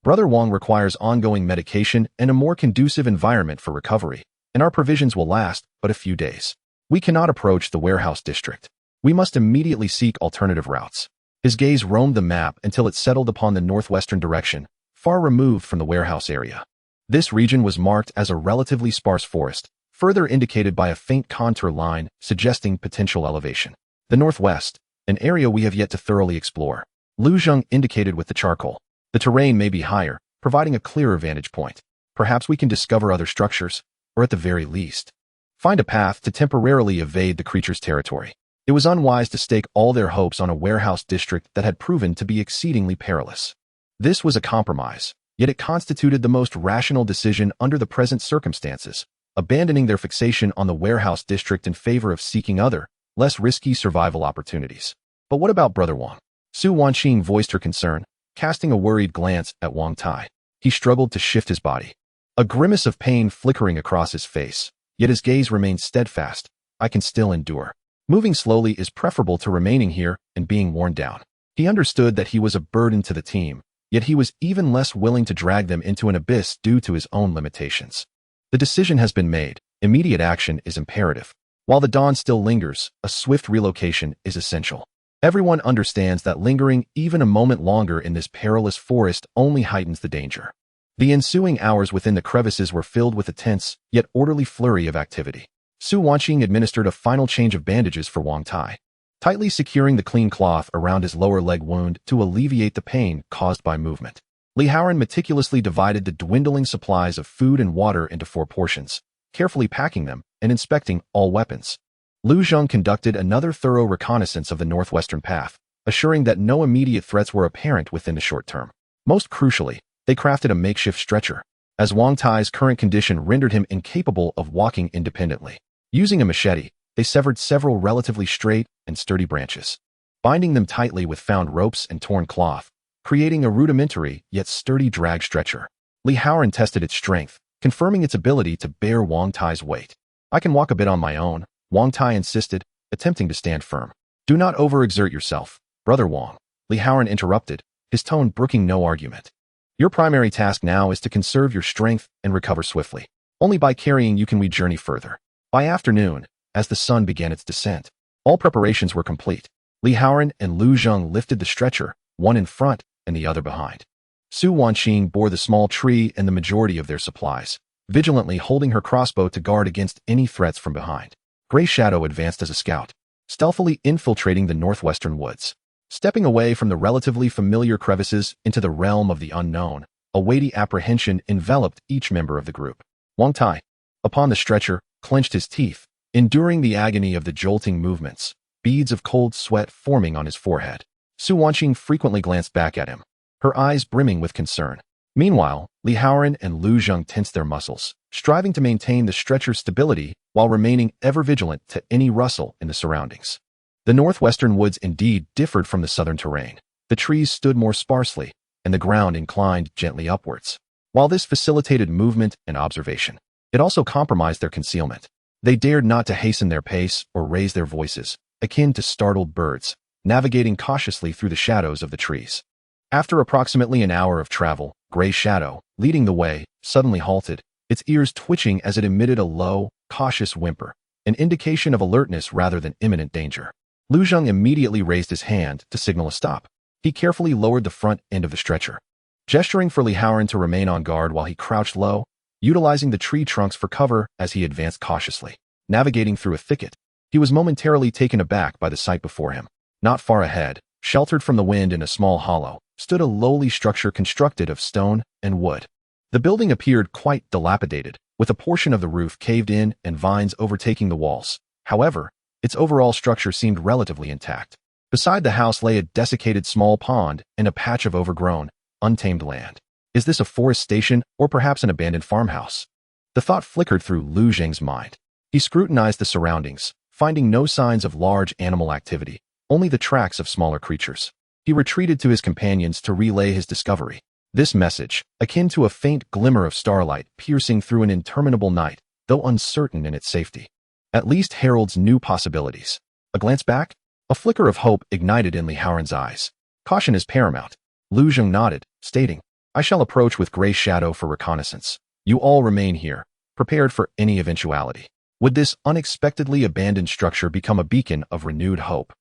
"Brother Wang requires ongoing medication and a more conducive environment for recovery, and our provisions will last but a few days. We cannot approach the warehouse district. We must immediately seek alternative routes." His gaze roamed the map until it settled upon the northwestern direction, far removed from the warehouse area. This region was marked as a relatively sparse forest, further indicated by a faint contour line suggesting potential elevation. "The northwest, an area we have yet to thoroughly explore," Lu Zheng indicated with the charcoal. "The terrain may be higher, providing a clearer vantage point. Perhaps we can discover other structures, or at the very least, find a path to temporarily evade the creature's territory." It was unwise to stake all their hopes on a warehouse district that had proven to be exceedingly perilous. This was a compromise, yet it constituted the most rational decision under the present circumstances, abandoning their fixation on the warehouse district in favor of seeking other, less risky survival opportunities. "But what about Brother Wang?" Su Wanqing voiced her concern, casting a worried glance at Wang Tai. He struggled to shift his body, a grimace of pain flickering across his face, yet his gaze remained steadfast. I can still endure. Moving slowly is preferable to remaining here and being worn down. He understood that he was a burden to the team, yet he was even less willing to drag them into an abyss due to his own limitations. The decision has been made. Immediate action is imperative. While the dawn still lingers, a swift relocation is essential. Everyone understands that lingering even a moment longer in this perilous forest only heightens the danger. The ensuing hours within the crevices were filled with a tense, yet orderly flurry of activity. Su Wanqing administered a final change of bandages for Wang Tai, tightly securing the clean cloth around his lower leg wound to alleviate the pain caused by movement. Li Haoran meticulously divided the dwindling supplies of food and water into 4 portions, carefully packing them and inspecting all weapons. Lu Zheng conducted another thorough reconnaissance of the northwestern path, assuring that no immediate threats were apparent within the short term. Most crucially, they crafted a makeshift stretcher, as Wang Tai's current condition rendered him incapable of walking independently. Using a machete, they severed several relatively straight and sturdy branches, binding them tightly with found ropes and torn cloth, creating a rudimentary yet sturdy drag stretcher. Li Haoran tested its strength, confirming its ability to bear Wang Tai's weight. I can walk a bit on my own, Wang Tai insisted, attempting to stand firm. Do not overexert yourself, Brother Wang, Li Haoran interrupted, his tone brooking no argument. Your primary task now is to conserve your strength and recover swiftly. Only by carrying you can we journey further. By afternoon, as the sun began its descent, all preparations were complete. Li Haoran and Lu Zheng lifted the stretcher, one in front and the other behind. Su Wanqing bore the small tree and the majority of their supplies, vigilantly holding her crossbow to guard against any threats from behind. Gray Shadow advanced as a scout, stealthily infiltrating the northwestern woods. Stepping away from the relatively familiar crevices into the realm of the unknown, a weighty apprehension enveloped each member of the group. Wang Tai, upon the stretcher, clenched his teeth, enduring the agony of the jolting movements, beads of cold sweat forming on his forehead. Su Wanqing frequently glanced back at him, her eyes brimming with concern. Meanwhile, Li Haoran and Lu Zheng tensed their muscles, striving to maintain the stretcher's stability while remaining ever vigilant to any rustle in the surroundings. The northwestern woods indeed differed from the southern terrain. The trees stood more sparsely, and the ground inclined gently upwards. While this facilitated movement and observation, it also compromised their concealment. They dared not to hasten their pace or raise their voices, akin to startled birds, navigating cautiously through the shadows of the trees. After approximately an hour of travel, Gray Shadow, leading the way, suddenly halted, its ears twitching as it emitted a low, cautious whimper, an indication of alertness rather than imminent danger. Lu Zheng immediately raised his hand to signal a stop. He carefully lowered the front end of the stretcher, gesturing for Li Haoran to remain on guard while he crouched low, utilizing the tree trunks for cover as he advanced cautiously. Navigating through a thicket, he was momentarily taken aback by the sight before him. Not far ahead, sheltered from the wind in a small hollow, stood a lowly structure constructed of stone and wood. The building appeared quite dilapidated, with a portion of the roof caved in and vines overtaking the walls. However, its overall structure seemed relatively intact. Beside the house lay a desiccated small pond and a patch of overgrown, untamed land. Is this a forest station or perhaps an abandoned farmhouse? The thought flickered through Lu Zheng's mind. He scrutinized the surroundings, finding no signs of large animal activity, only the tracks of smaller creatures. He retreated to his companions to relay his discovery. This message, akin to a faint glimmer of starlight piercing through an interminable night, though uncertain in its safety, at least heralds new possibilities. A glance back? A flicker of hope ignited in Li Haoran's eyes. Caution is paramount. Lu Zheng nodded, stating, I shall approach with Gray Shadow for reconnaissance. You all remain here, prepared for any eventuality. Would this unexpectedly abandoned structure become a beacon of renewed hope,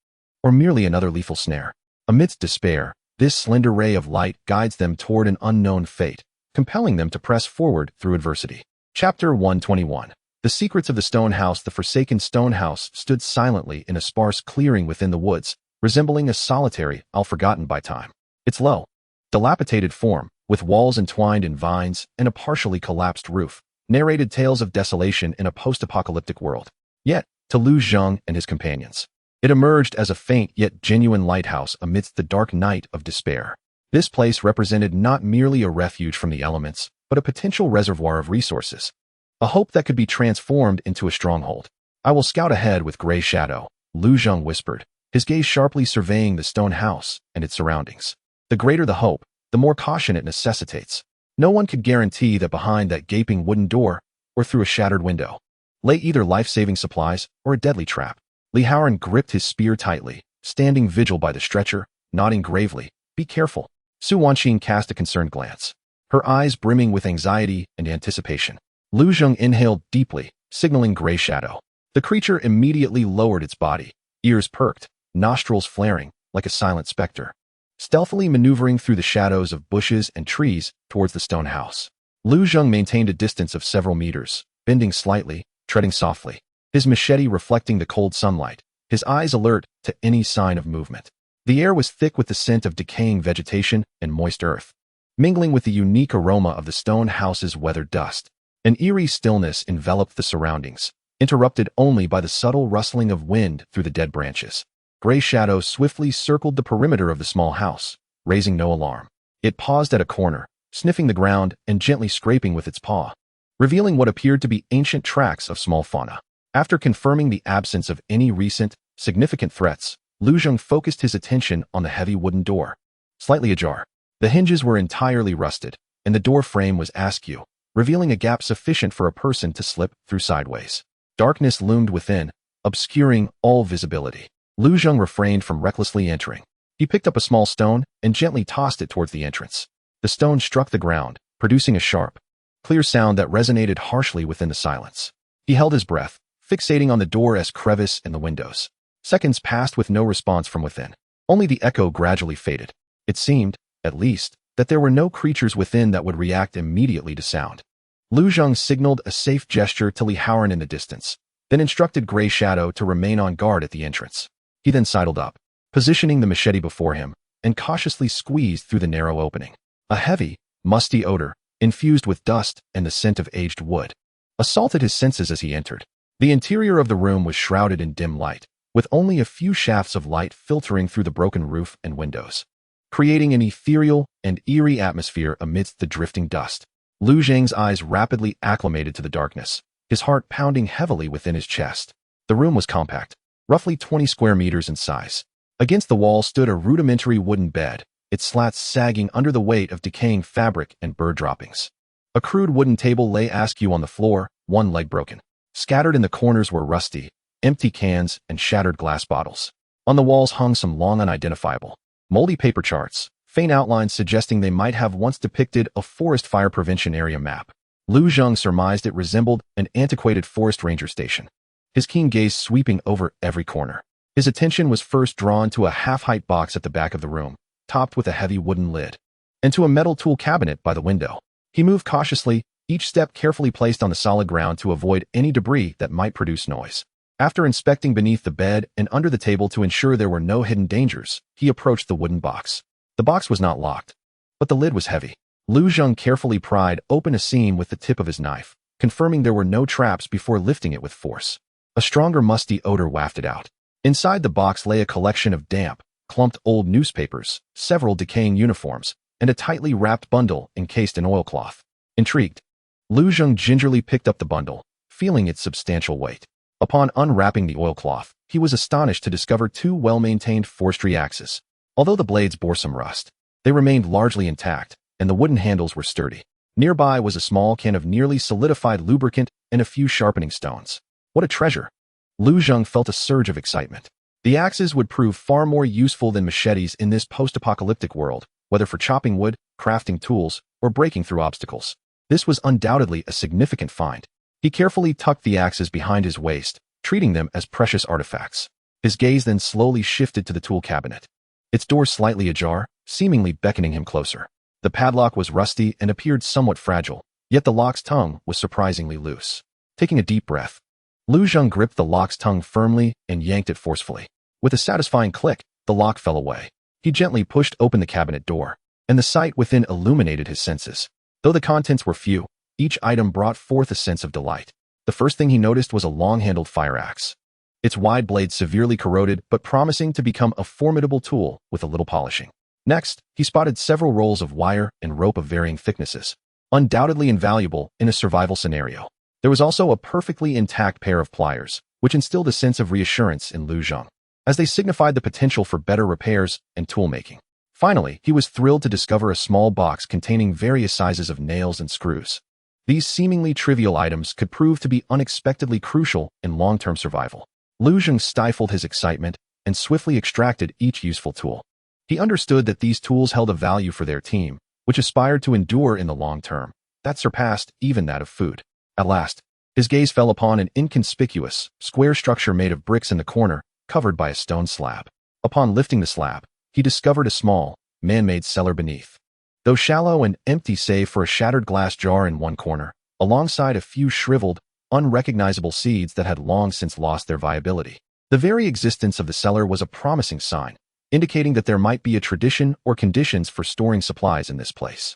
or merely another lethal snare? Amidst despair, this slender ray of light guides them toward an unknown fate, compelling them to press forward through adversity. Chapter 121. The Secrets of the Stone House. The forsaken stone house stood silently in a sparse clearing within the woods, resembling a solitary isle forgotten by time. Its low, dilapidated form, with walls entwined in vines and a partially collapsed roof, narrated tales of desolation in a post-apocalyptic world. Yet, to Lu Zheng and his companions, it emerged as a faint yet genuine lighthouse amidst the dark night of despair. This place represented not merely a refuge from the elements, but a potential reservoir of resources, a hope that could be transformed into a stronghold. I will scout ahead with Gray Shadow, Lu Zheng whispered, his gaze sharply surveying the stone house and its surroundings. The greater the hope, the more caution it necessitates. No one could guarantee that behind that gaping wooden door or through a shattered window lay either life-saving supplies or a deadly trap. Li Haoran gripped his spear tightly, standing vigil by the stretcher, nodding gravely. "Be careful." Su Wanqing cast a concerned glance, her eyes brimming with anxiety and anticipation. Lu Zheng inhaled deeply, signaling gray shadow. The creature immediately lowered its body, ears perked, nostrils flaring like a silent specter, stealthily maneuvering through the shadows of bushes and trees towards the stone house. Lu Zheng maintained a distance of several meters, bending slightly, treading softly, his machete reflecting the cold sunlight, his eyes alert to any sign of movement. The air was thick with the scent of decaying vegetation and moist earth, mingling with the unique aroma of the stone house's weathered dust. An eerie stillness enveloped the surroundings, interrupted only by the subtle rustling of wind through the dead branches. Gray shadows swiftly circled the perimeter of the small house, raising no alarm. It paused at a corner, sniffing the ground and gently scraping with its paw, revealing what appeared to be ancient tracks of small fauna. After confirming the absence of any recent, significant threats, Lu Zheng focused his attention on the heavy wooden door, slightly ajar. The hinges were entirely rusted, and the door frame was askew, revealing a gap sufficient for a person to slip through sideways. Darkness loomed within, obscuring all visibility. Lu Zheng refrained from recklessly entering. He picked up a small stone and gently tossed it towards the entrance. The stone struck the ground, producing a sharp, clear sound that resonated harshly within the silence. He held his breath, fixating on the door as crevice in the windows. Seconds passed with no response from within. Only the echo gradually faded. It seemed, at least, that there were no creatures within that would react immediately to sound. Lu Zheng signaled a safe gesture to Li Haoran in the distance, then instructed Gray Shadow to remain on guard at the entrance. He then sidled up, positioning the machete before him, and cautiously squeezed through the narrow opening. A heavy, musty odor, infused with dust and the scent of aged wood, assaulted his senses as he entered. The interior of the room was shrouded in dim light, with only a few shafts of light filtering through the broken roof and windows, creating an ethereal and eerie atmosphere amidst the drifting dust. Lu Zheng's eyes rapidly acclimated to the darkness, his heart pounding heavily within his chest. The room was compact, roughly 20 square meters in size. Against the wall stood a rudimentary wooden bed, its slats sagging under the weight of decaying fabric and bird droppings. A crude wooden table lay askew on the floor, one leg broken. Scattered in the corners were rusty, empty cans and shattered glass bottles. On the walls hung some long unidentifiable, moldy paper charts, faint outlines suggesting they might have once depicted a forest fire prevention area map. Lu Zheng surmised it resembled an antiquated forest ranger station, his keen gaze sweeping over every corner. His attention was first drawn to a half-height box at the back of the room, topped with a heavy wooden lid, and to a metal tool cabinet by the window. He moved cautiously, each step carefully placed on the solid ground to avoid any debris that might produce noise. After inspecting beneath the bed and under the table to ensure there were no hidden dangers, he approached the wooden box. The box was not locked, but the lid was heavy. Lu Zheng carefully pried open a seam with the tip of his knife, confirming there were no traps before lifting it with force. A stronger musty odor wafted out. Inside the box lay a collection of damp, clumped old newspapers, several decaying uniforms, and a tightly wrapped bundle encased in oilcloth. Intrigued, Lu Zheng gingerly picked up the bundle, feeling its substantial weight. Upon unwrapping the oilcloth, he was astonished to discover two well-maintained forestry axes. Although the blades bore some rust, they remained largely intact, and the wooden handles were sturdy. Nearby was a small can of nearly solidified lubricant and a few sharpening stones. What a treasure! Lu Zheng felt a surge of excitement. The axes would prove far more useful than machetes in this post-apocalyptic world, whether for chopping wood, crafting tools, or breaking through obstacles. This was undoubtedly a significant find. He carefully tucked the axes behind his waist, treating them as precious artifacts. His gaze then slowly shifted to the tool cabinet, its door slightly ajar, seemingly beckoning him closer. The padlock was rusty and appeared somewhat fragile, yet the lock's tongue was surprisingly loose. Taking a deep breath, Lu Zheng gripped the lock's tongue firmly and yanked it forcefully. With a satisfying click, the lock fell away. He gently pushed open the cabinet door, and the sight within illuminated his senses. Though the contents were few, each item brought forth a sense of delight. The first thing he noticed was a long-handled fire axe, its wide blade severely corroded but promising to become a formidable tool with a little polishing. Next, he spotted several rolls of wire and rope of varying thicknesses, undoubtedly invaluable in a survival scenario. There was also a perfectly intact pair of pliers, which instilled a sense of reassurance in Lu Zheng, as they signified the potential for better repairs and tool-making. Finally, he was thrilled to discover a small box containing various sizes of nails and screws. These seemingly trivial items could prove to be unexpectedly crucial in long-term survival. Lu Zheng stifled his excitement and swiftly extracted each useful tool. He understood that these tools held a value for their team, which aspired to endure in the long term, that surpassed even that of food. At last, his gaze fell upon an inconspicuous, square structure made of bricks in the corner, covered by a stone slab. Upon lifting the slab, he discovered a small, man-made cellar beneath. Though shallow and empty save for a shattered glass jar in one corner, alongside a few shriveled, unrecognizable seeds that had long since lost their viability. The very existence of the cellar was a promising sign, indicating that there might be a tradition or conditions for storing supplies in this place.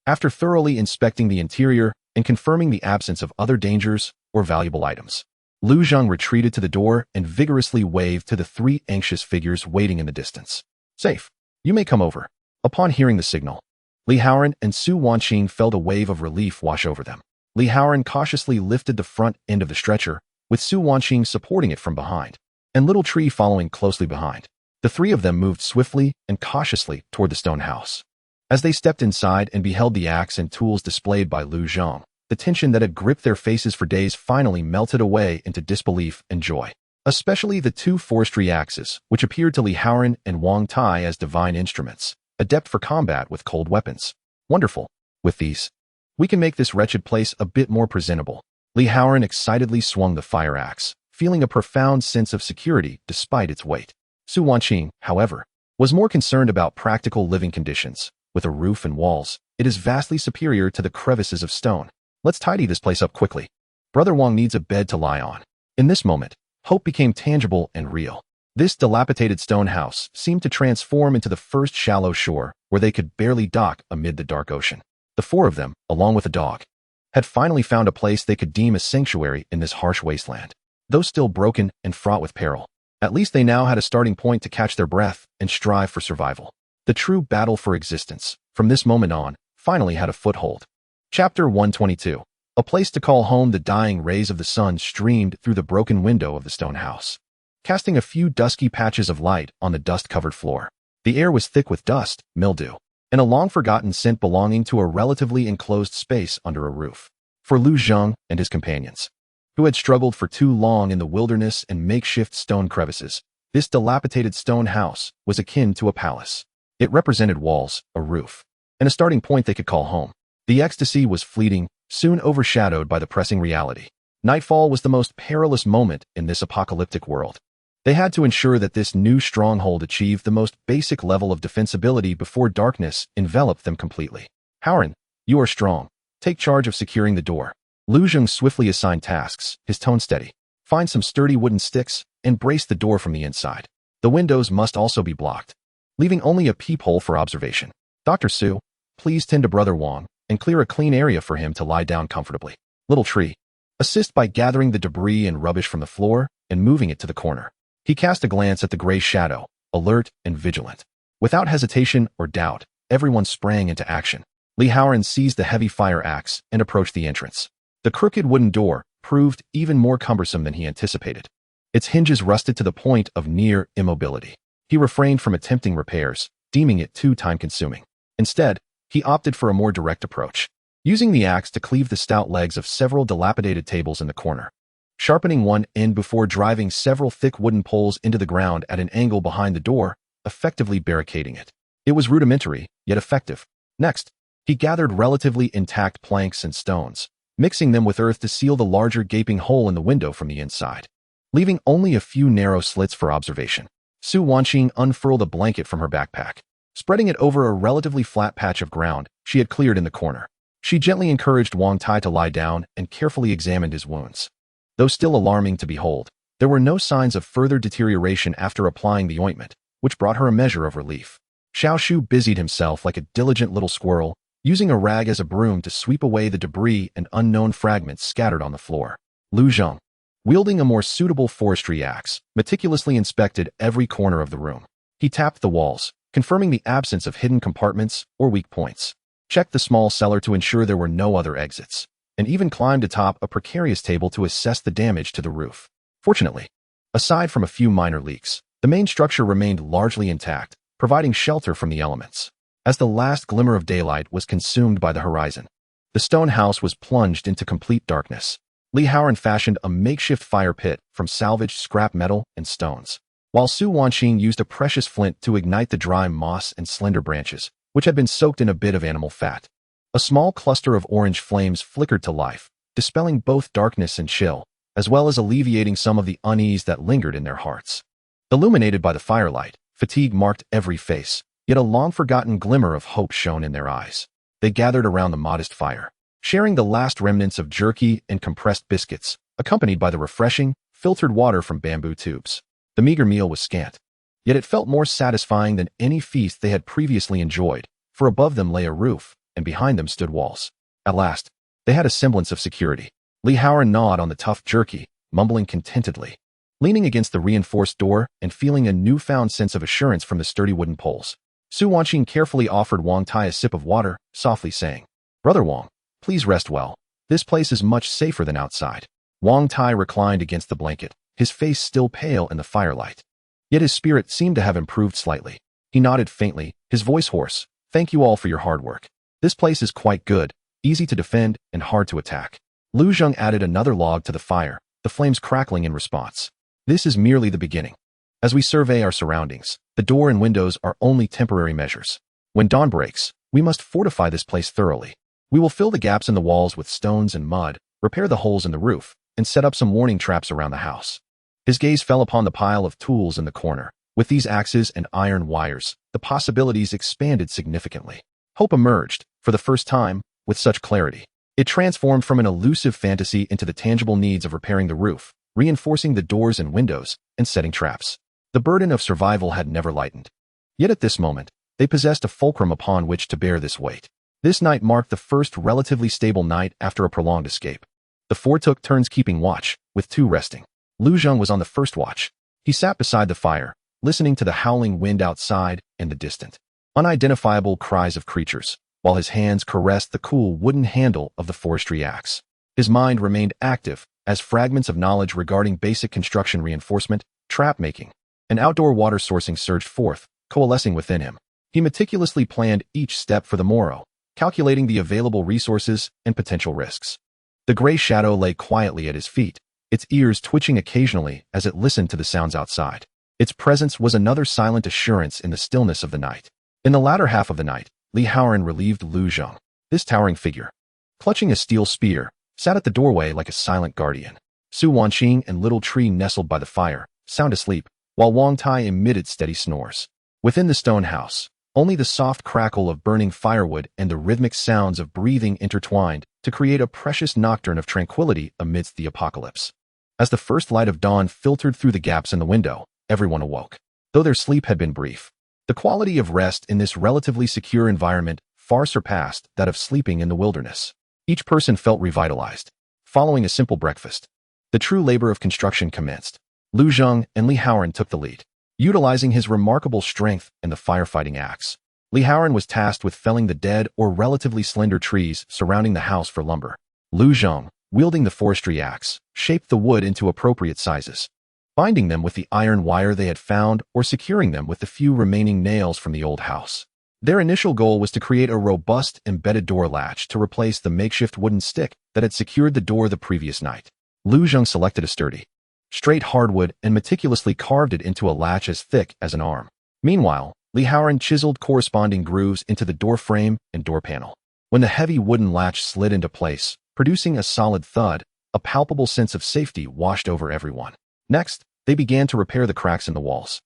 After thoroughly inspecting the interior and confirming the absence of other dangers or valuable items, Lu Zheng retreated to the door and vigorously waved to the three anxious figures waiting in the distance. "Safe. You may come over." Upon hearing the signal, Li Haoran and Su Wanqing felt a wave of relief wash over them. Li Haoran cautiously lifted the front end of the stretcher, with Su Wanqing supporting it from behind, and Little Tree following closely behind. The three of them moved swiftly and cautiously toward the stone house. As they stepped inside and beheld the axe and tools displayed by Lu Zheng, the tension that had gripped their faces for days finally melted away into disbelief and joy. Especially the two forestry axes, which appeared to Li Haoran and Wang Tai as divine instruments, adept for combat with cold weapons. "Wonderful. With these, we can make this wretched place a bit more presentable." Li Haoran excitedly swung the fire axe, feeling a profound sense of security despite its weight. Su Wanqing, however, was more concerned about practical living conditions. With a roof and walls, it is vastly superior to the crevices of stone. "Let's tidy this place up quickly. Brother Wang needs a bed to lie on." In this moment, hope became tangible and real. This dilapidated stone house seemed to transform into the first shallow shore where they could barely dock amid the dark ocean. The four of them, along with a dog, had finally found a place they could deem a sanctuary in this harsh wasteland. Though still broken and fraught with peril, at least they now had a starting point to catch their breath and strive for survival. The true battle for existence, from this moment on, finally had a foothold. Chapter 122. A place to call home. The dying rays of the sun streamed through the broken window of the stone house, casting a few dusky patches of light on the dust-covered floor. The air was thick with dust, mildew, and a long-forgotten scent belonging to a relatively enclosed space under a roof. For Lu Zheng and his companions, who had struggled for too long in the wilderness and makeshift stone crevices, this dilapidated stone house was akin to a palace. It represented walls, a roof, and a starting point they could call home. The ecstasy was fleeting, soon overshadowed by the pressing reality. Nightfall was the most perilous moment in this apocalyptic world. They had to ensure that this new stronghold achieved the most basic level of defensibility before darkness enveloped them completely. "Haoran, you are strong. Take charge of securing the door." Lu Zheng swiftly assigned tasks, his tone steady. "Find some sturdy wooden sticks and brace the door from the inside. The windows must also be blocked, leaving only a peephole for observation. Dr. Su, please tend to Brother Wang and clear a clean area for him to lie down comfortably. Little Tree, assist by gathering the debris and rubbish from the floor and moving it to the corner." He cast a glance at the gray shadow, alert and vigilant. Without hesitation or doubt, everyone sprang into action. Li Haoran seized the heavy fire axe and approached the entrance. The crooked wooden door proved even more cumbersome than he anticipated. Its hinges rusted to the point of near immobility. He refrained from attempting repairs, deeming it too time-consuming. Instead, he opted for a more direct approach, using the axe to cleave the stout legs of several dilapidated tables in the corner, sharpening one end before driving several thick wooden poles into the ground at an angle behind the door, effectively barricading it. It was rudimentary, yet effective. Next, he gathered relatively intact planks and stones, mixing them with earth to seal the larger gaping hole in the window from the inside, leaving only a few narrow slits for observation. Su Wanqing unfurled a blanket from her backpack, spreading it over a relatively flat patch of ground she had cleared in the corner. She gently encouraged Wang Tai to lie down and carefully examined his wounds. Though still alarming to behold, there were no signs of further deterioration after applying the ointment, which brought her a measure of relief. Xiao Shu busied himself like a diligent little squirrel, using a rag as a broom to sweep away the debris and unknown fragments scattered on the floor. Lu Zheng, wielding a more suitable forestry axe, meticulously inspected every corner of the room. He tapped the walls, confirming the absence of hidden compartments or weak points, checked the small cellar to ensure there were no other exits, and even climbed atop a precarious table to assess the damage to the roof. Fortunately, aside from a few minor leaks, the main structure remained largely intact, providing shelter from the elements. As the last glimmer of daylight was consumed by the horizon, the stone house was plunged into complete darkness. Li Haoran fashioned a makeshift fire pit from salvaged scrap metal and stones, while Su Wanqing used a precious flint to ignite the dry moss and slender branches, which had been soaked in a bit of animal fat. A small cluster of orange flames flickered to life, dispelling both darkness and chill, as well as alleviating some of the unease that lingered in their hearts. Illuminated by the firelight, fatigue marked every face, yet a long-forgotten glimmer of hope shone in their eyes. They gathered around the modest fire, sharing the last remnants of jerky and compressed biscuits, accompanied by the refreshing, filtered water from bamboo tubes. The meager meal was scant, yet it felt more satisfying than any feast they had previously enjoyed, for above them lay a roof, and behind them stood walls. At last, they had a semblance of security. Li Haoran gnawed on the tough jerky, mumbling contentedly. Leaning against the reinforced door and feeling a newfound sense of assurance from the sturdy wooden poles, Su Wanqing carefully offered Wang Tai a sip of water, softly saying, "Brother Wang, please rest well. This place is much safer than outside." Wang Tai reclined against the blanket, his face still pale in the firelight. Yet his spirit seemed to have improved slightly. He nodded faintly, his voice hoarse. "Thank you all for your hard work. This place is quite good, easy to defend, and hard to attack." Lu Zheng added another log to the fire, the flames crackling in response. "This is merely the beginning. As we survey our surroundings, the door and windows are only temporary measures. When dawn breaks, we must fortify this place thoroughly. We will fill the gaps in the walls with stones and mud, repair the holes in the roof, and set up some warning traps around the house." His gaze fell upon the pile of tools in the corner. With these axes and iron wires, the possibilities expanded significantly. Hope emerged, for the first time, with such clarity. It transformed from an elusive fantasy into the tangible needs of repairing the roof, reinforcing the doors and windows, and setting traps. The burden of survival had never lightened. Yet at this moment, they possessed a fulcrum upon which to bear this weight. This night marked the first relatively stable night after a prolonged escape. The four took turns keeping watch, with two resting. Lu Zheng was on the first watch. He sat beside the fire, listening to the howling wind outside and the distant, unidentifiable cries of creatures, while his hands caressed the cool wooden handle of the forestry axe. His mind remained active, as fragments of knowledge regarding basic construction reinforcement, trap-making, and outdoor water sourcing surged forth, coalescing within him. He meticulously planned each step for the morrow, calculating the available resources and potential risks. The gray shadow lay quietly at his feet, its ears twitching occasionally as it listened to the sounds outside. Its presence was another silent assurance in the stillness of the night. In the latter half of the night, Li Haoran relieved Lu Zheng. This towering figure, clutching a steel spear, sat at the doorway like a silent guardian. Su Wanqing and Little Tree nestled by the fire, sound asleep, while Wang Tai emitted steady snores. Within the stone house, only the soft crackle of burning firewood and the rhythmic sounds of breathing intertwined to create a precious nocturne of tranquility amidst the apocalypse. As the first light of dawn filtered through the gaps in the window, everyone awoke. Though their sleep had been brief, the quality of rest in this relatively secure environment far surpassed that of sleeping in the wilderness. Each person felt revitalized. Following a simple breakfast, the true labor of construction commenced. Lu Zheng and Li Haoran took the lead, utilizing his remarkable strength and the firefighting axe. Li Haoran was tasked with felling the dead or relatively slender trees surrounding the house for lumber. Lu Zheng, wielding the forestry axe, shaped the wood into appropriate sizes, binding them with the iron wire they had found or securing them with the few remaining nails from the old house. Their initial goal was to create a robust embedded door latch to replace the makeshift wooden stick that had secured the door the previous night. Lu Zheng selected a sturdy, straight hardwood and meticulously carved it into a latch as thick as an arm. Meanwhile, Li Haoran chiseled corresponding grooves into the door frame and door panel. When the heavy wooden latch slid into place, producing a solid thud, a palpable sense of safety washed over everyone. Next, they began to repair the cracks in the walls.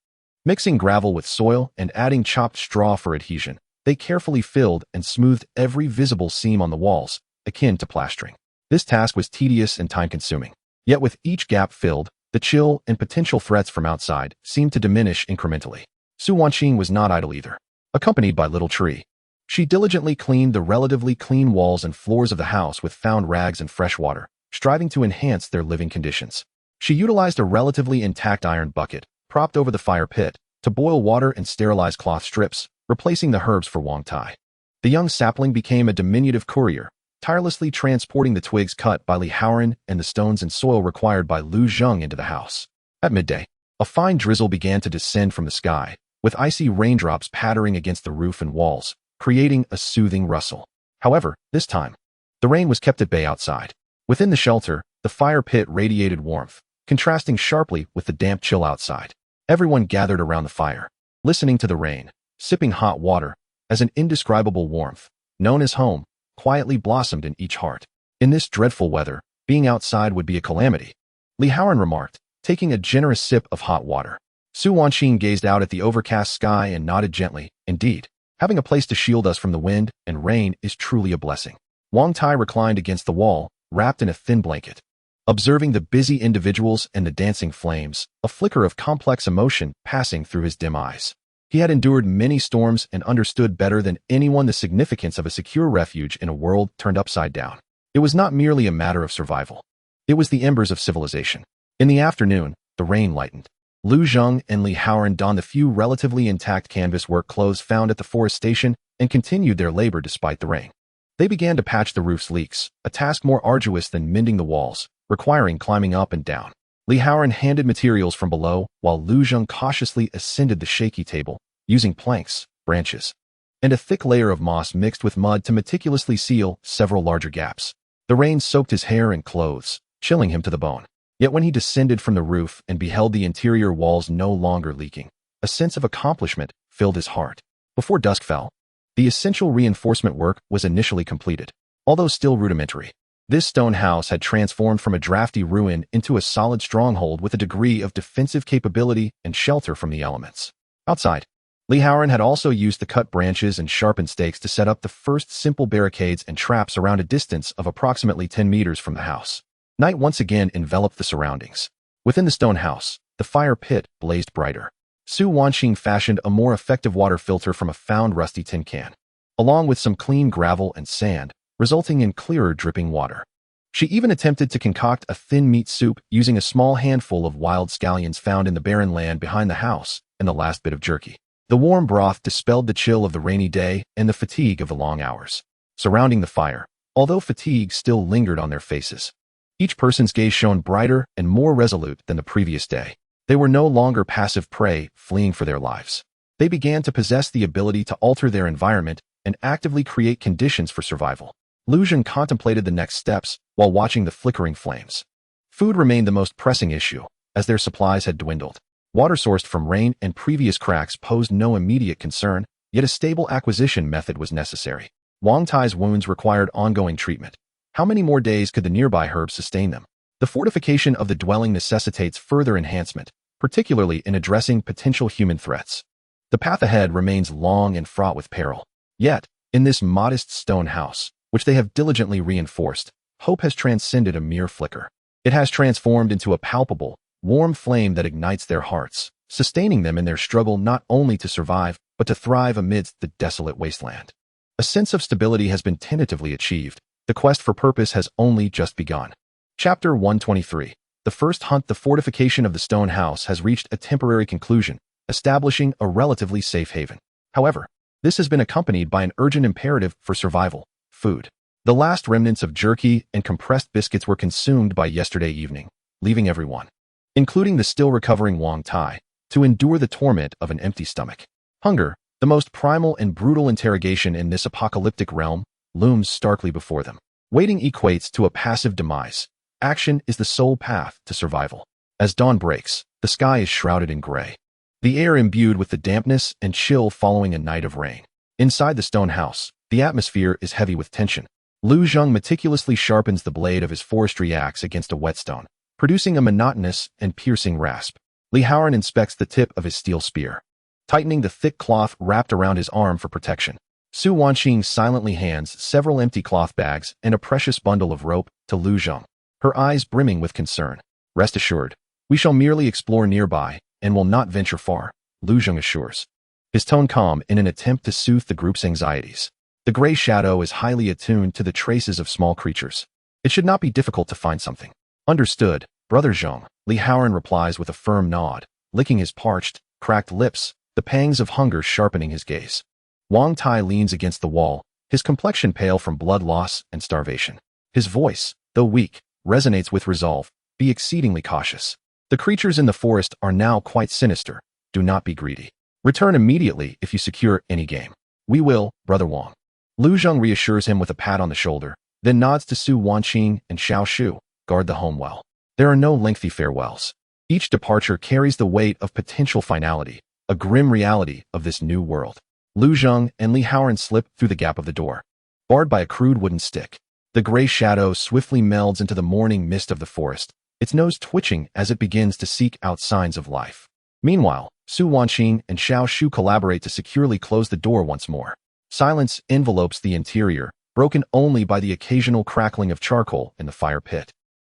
Mixing gravel with soil and adding chopped straw for adhesion, they carefully filled and smoothed every visible seam on the walls, akin to plastering. This task was tedious and time-consuming. Yet with each gap filled, the chill and potential threats from outside seemed to diminish incrementally. Su Wanqing was not idle either. Accompanied by Little Tree, she diligently cleaned the relatively clean walls and floors of the house with found rags and fresh water, striving to enhance their living conditions. She utilized a relatively intact iron bucket, propped over the fire pit, to boil water and sterilize cloth strips, replacing the herbs for Wang Tai. The young sapling became a diminutive courier, tirelessly transporting the twigs cut by Li Haoran and the stones and soil required by Lu Zheng into the house. At midday, a fine drizzle began to descend from the sky, with icy raindrops pattering against the roof and walls, creating a soothing rustle. However, this time, the rain was kept at bay outside. Within the shelter, the fire pit radiated warmth, contrasting sharply with the damp chill outside. Everyone gathered around the fire, listening to the rain, sipping hot water, as an indescribable warmth, known as home, quietly blossomed in each heart. In this dreadful weather, being outside would be a calamity, Li Haoran remarked, taking a generous sip of hot water. Su Wanqing gazed out at the overcast sky and nodded gently. Indeed, having a place to shield us from the wind and rain is truly a blessing. Wang Tai reclined against the wall, wrapped in a thin blanket. Observing the busy individuals and the dancing flames, a flicker of complex emotion passing through his dim eyes. He had endured many storms and understood better than anyone the significance of a secure refuge in a world turned upside down. It was not merely a matter of survival. It was the embers of civilization. In the afternoon, the rain lightened. Lu Zheng and Li Haoran donned the few relatively intact canvas work clothes found at the forest station and continued their labor despite the rain. They began to patch the roof's leaks, a task more arduous than mending the walls, requiring climbing up and down. Li Haoran handed materials from below, while Lu Zheng cautiously ascended the shaky table, using planks, branches, and a thick layer of moss mixed with mud to meticulously seal several larger gaps. The rain soaked his hair and clothes, chilling him to the bone. Yet when he descended from the roof and beheld the interior walls no longer leaking, a sense of accomplishment filled his heart. Before dusk fell, the essential reinforcement work was initially completed, although still rudimentary. This stone house had transformed from a drafty ruin into a solid stronghold with a degree of defensive capability and shelter from the elements. Outside, Li Haoran had also used the cut branches and sharpened stakes to set up the first simple barricades and traps around a distance of approximately 10 meters from the house. Night once again enveloped the surroundings. Within the stone house, the fire pit blazed brighter. Su Wanqing fashioned a more effective water filter from a found rusty tin can, along with some clean gravel and sand, resulting in clearer dripping water. She even attempted to concoct a thin meat soup using a small handful of wild scallions found in the barren land behind the house and the last bit of jerky. The warm broth dispelled the chill of the rainy day and the fatigue of the long hours. Surrounding the fire, although fatigue still lingered on their faces, each person's gaze shone brighter and more resolute than the previous day. They were no longer passive prey fleeing for their lives. They began to possess the ability to alter their environment and actively create conditions for survival. Lu Zheng contemplated the next steps while watching the flickering flames. Food remained the most pressing issue, as their supplies had dwindled. Water sourced from rain and previous cracks posed no immediate concern, yet a stable acquisition method was necessary. Wang Tai's wounds required ongoing treatment. How many more days could the nearby herbs sustain them? The fortification of the dwelling necessitates further enhancement, particularly in addressing potential human threats. The path ahead remains long and fraught with peril. Yet, in this modest stone house, which they have diligently reinforced, hope has transcended a mere flicker. It has transformed into a palpable, warm flame that ignites their hearts, sustaining them in their struggle not only to survive, but to thrive amidst the desolate wasteland. A sense of stability has been tentatively achieved. The quest for purpose has only just begun. Chapter 123. The first hunt. The fortification of the stone house has reached a temporary conclusion, establishing a relatively safe haven. However, this has been accompanied by an urgent imperative for survival: food. The last remnants of jerky and compressed biscuits were consumed by yesterday evening, leaving everyone, including the still recovering Wang Tai, to endure the torment of an empty stomach. Hunger, the most primal and brutal interrogation in this apocalyptic realm, looms starkly before them. Waiting equates to a passive demise. Action is the sole path to survival. As dawn breaks, the sky is shrouded in gray, the air imbued with the dampness and chill following a night of rain. Inside the stone house, the atmosphere is heavy with tension. Lu Zheng meticulously sharpens the blade of his forestry axe against a whetstone, producing a monotonous and piercing rasp. Li Haoran inspects the tip of his steel spear, tightening the thick cloth wrapped around his arm for protection. Su Wanqing silently hands several empty cloth bags and a precious bundle of rope to Lu Zheng, her eyes brimming with concern. Rest assured, we shall merely explore nearby and will not venture far, Lu Zheng assures, his tone calm in an attempt to soothe the group's anxieties. The gray shadow is highly attuned to the traces of small creatures. It should not be difficult to find something. Understood, Brother Zheng, Li Haoran replies with a firm nod, licking his parched, cracked lips, the pangs of hunger sharpening his gaze. Wang Tai leans against the wall, his complexion pale from blood loss and starvation. His voice, though weak, resonates with resolve. Be exceedingly cautious. The creatures in the forest are now quite sinister. Do not be greedy. Return immediately if you secure any game. We will, Brother Wang. Lu Zheng reassures him with a pat on the shoulder, then nods to Su Wanqing and Xiao Shu, guard the home well. There are no lengthy farewells. Each departure carries the weight of potential finality, a grim reality of this new world. Lu Zheng and Li Haoran slip through the gap of the door, barred by a crude wooden stick. The gray shadow swiftly melds into the morning mist of the forest, its nose twitching as it begins to seek out signs of life. Meanwhile, Su Wanqing and Xiao Shu collaborate to securely close the door once more. Silence envelopes the interior, broken only by the occasional crackling of charcoal in the fire pit,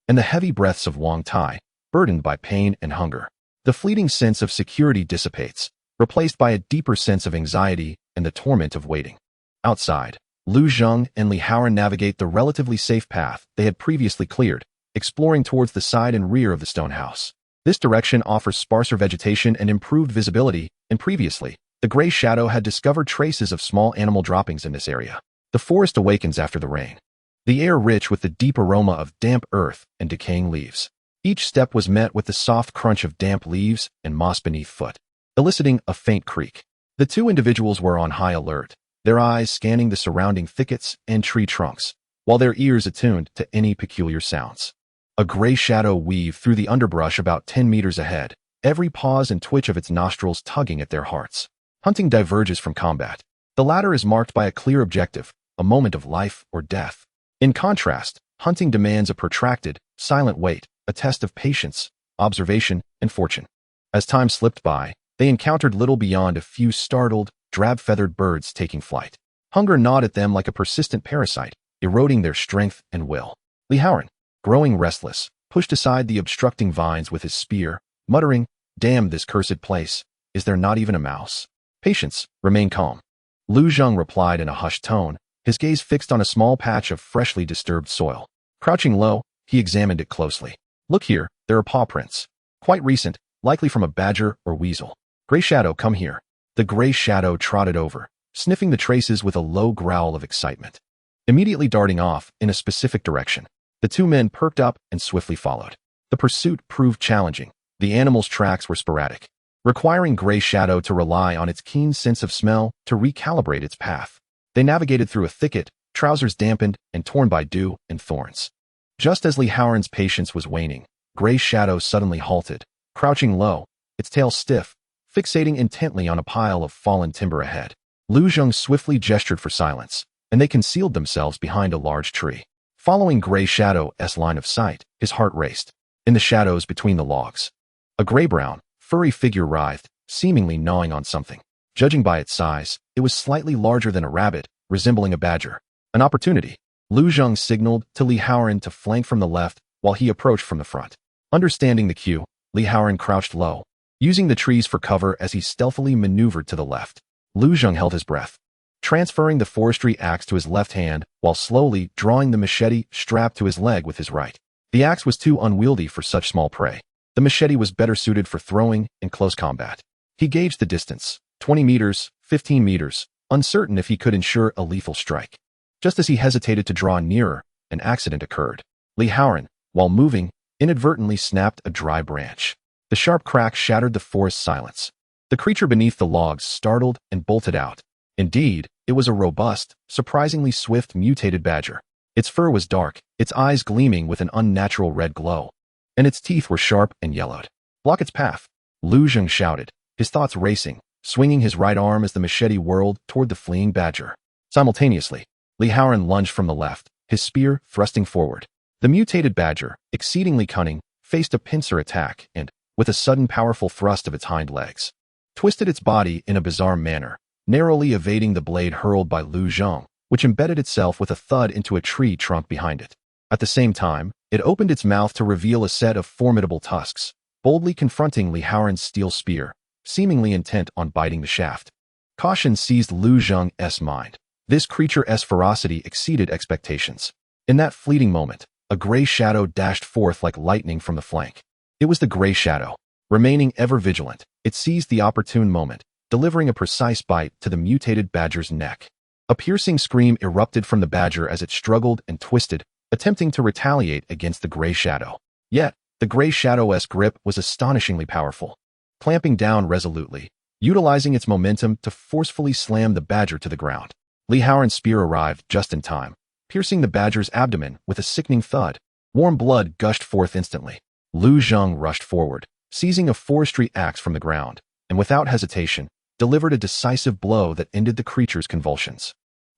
and the heavy breaths of Wang Tai, burdened by pain and hunger. The fleeting sense of security dissipates, replaced by a deeper sense of anxiety and the torment of waiting. Outside, Lu Zheng and Li Haoran navigate the relatively safe path they had previously cleared, exploring towards the side and rear of the stone house. This direction offers sparser vegetation and improved visibility, and previously, the gray shadow had discovered traces of small animal droppings in this area. The forest awakens after the rain, the air rich with the deep aroma of damp earth and decaying leaves. Each step was met with the soft crunch of damp leaves and moss beneath foot, eliciting a faint creak. The two individuals were on high alert, their eyes scanning the surrounding thickets and tree trunks, while their ears attuned to any peculiar sounds. A gray shadow weaved through the underbrush about 10 meters ahead, every pause and twitch of its nostrils tugging at their hearts. Hunting diverges from combat. The latter is marked by a clear objective, a moment of life or death. In contrast, hunting demands a protracted, silent wait, a test of patience, observation, and fortune. As time slipped by, they encountered little beyond a few startled, drab-feathered birds taking flight. Hunger gnawed at them like a persistent parasite, eroding their strength and will. Li Haoran, growing restless, pushed aside the obstructing vines with his spear, muttering, "Damn this cursed place, is there not even a mouse?" "Patience, remain calm." Lu Zheng replied in a hushed tone, his gaze fixed on a small patch of freshly disturbed soil. Crouching low, he examined it closely. "Look here, there are paw prints. Quite recent, likely from a badger or weasel. Gray shadow, come here." The gray shadow trotted over, sniffing the traces with a low growl of excitement. Immediately darting off in a specific direction, the two men perked up and swiftly followed. The pursuit proved challenging. The animal's tracks were sporadic, requiring Gray Shadow to rely on its keen sense of smell to recalibrate its path. They navigated through a thicket, trousers dampened and torn by dew and thorns. Just as Li Haoran's patience was waning, Gray Shadow suddenly halted, crouching low, its tail stiff, fixating intently on a pile of fallen timber ahead. Lu Zheng swiftly gestured for silence, and they concealed themselves behind a large tree. Following Gray Shadow's line of sight, his heart raced. In the shadows between the logs, a gray-brown, furry figure writhed, seemingly gnawing on something. Judging by its size, it was slightly larger than a rabbit, resembling a badger. An opportunity. Lu Zheng signaled to Li Haoran to flank from the left while he approached from the front. Understanding the cue, Li Haoran crouched low, using the trees for cover as he stealthily maneuvered to the left. Lu Zheng held his breath, transferring the forestry axe to his left hand while slowly drawing the machete strapped to his leg with his right. The axe was too unwieldy for such small prey. The machete was better suited for throwing and close combat. He gauged the distance, 20 meters, 15 meters, uncertain if he could ensure a lethal strike. Just as he hesitated to draw nearer, an accident occurred. Li Haoran, while moving, inadvertently snapped a dry branch. The sharp crack shattered the forest silence. The creature beneath the logs startled and bolted out. Indeed, it was a robust, surprisingly swift mutated badger. Its fur was dark, its eyes gleaming with an unnatural red glow, and its teeth were sharp and yellowed. "Block its path," Lu Zheng shouted, his thoughts racing, swinging his right arm as the machete whirled toward the fleeing badger. Simultaneously, Li Haoran lunged from the left, his spear thrusting forward. The mutated badger, exceedingly cunning, faced a pincer attack and, with a sudden powerful thrust of its hind legs, twisted its body in a bizarre manner, narrowly evading the blade hurled by Lu Zheng, which embedded itself with a thud into a tree trunk behind it. At the same time, it opened its mouth to reveal a set of formidable tusks, boldly confronting Li Haoran's steel spear, seemingly intent on biting the shaft. Caution seized Lu Zheng's mind. This creature's ferocity exceeded expectations. In that fleeting moment, a gray shadow dashed forth like lightning from the flank. It was the Gray Shadow. Remaining ever vigilant, it seized the opportune moment, delivering a precise bite to the mutated badger's neck. A piercing scream erupted from the badger as it struggled and twisted, attempting to retaliate against the Gray Shadow. Yet, the Gray Shadow's grip was astonishingly powerful. Clamping down resolutely, utilizing its momentum to forcefully slam the badger to the ground. Li Haoran's spear arrived just in time, piercing the badger's abdomen with a sickening thud. Warm blood gushed forth instantly. Lu Zheng rushed forward, seizing a forestry axe from the ground, and without hesitation, delivered a decisive blow that ended the creature's convulsions.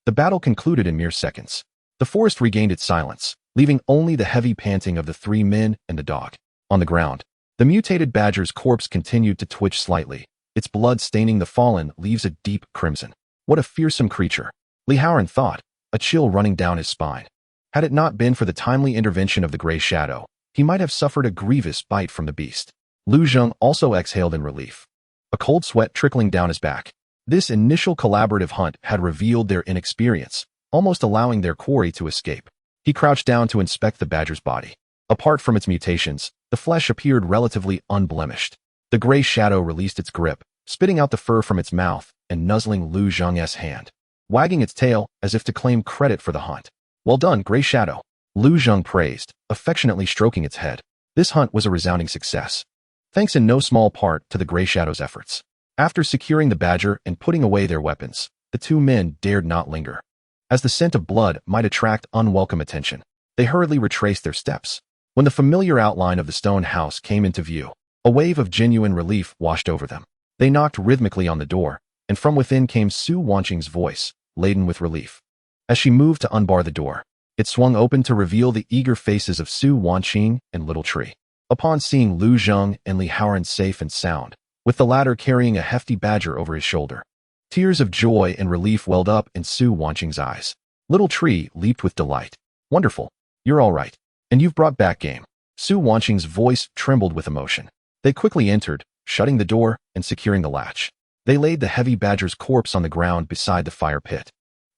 The battle concluded in mere seconds. The forest regained its silence, leaving only the heavy panting of the three men and the dog. On the ground, the mutated badger's corpse continued to twitch slightly, its blood staining the fallen leaves a deep crimson. What a fearsome creature, Li Haoran thought, a chill running down his spine. Had it not been for the timely intervention of the gray shadow, he might have suffered a grievous bite from the beast. Lu Zheng also exhaled in relief, a cold sweat trickling down his back. This initial collaborative hunt had revealed their inexperience, almost allowing their quarry to escape. He crouched down to inspect the badger's body. Apart from its mutations, the flesh appeared relatively unblemished. The gray shadow released its grip, spitting out the fur from its mouth and nuzzling Lu Zheng's hand, wagging its tail as if to claim credit for the hunt. Well done, Gray Shadow, Lu Zheng praised, affectionately stroking its head. This hunt was a resounding success, thanks in no small part to the Gray Shadow's efforts. After securing the badger and putting away their weapons, the two men dared not linger. As the scent of blood might attract unwelcome attention, they hurriedly retraced their steps. When the familiar outline of the stone house came into view, a wave of genuine relief washed over them. They knocked rhythmically on the door, and from within came Su Wanqing's voice, laden with relief. As she moved to unbar the door, it swung open to reveal the eager faces of Su Wanqing and Little Tree. Upon seeing Lu Zheng and Li Haoran safe and sound, with the latter carrying a hefty badger over his shoulder, tears of joy and relief welled up in Su Wanqing's eyes. Little Tree leaped with delight. Wonderful. You're all right. And you've brought back game. Su Wanqing's voice trembled with emotion. They quickly entered, shutting the door and securing the latch. They laid the heavy badger's corpse on the ground beside the fire pit,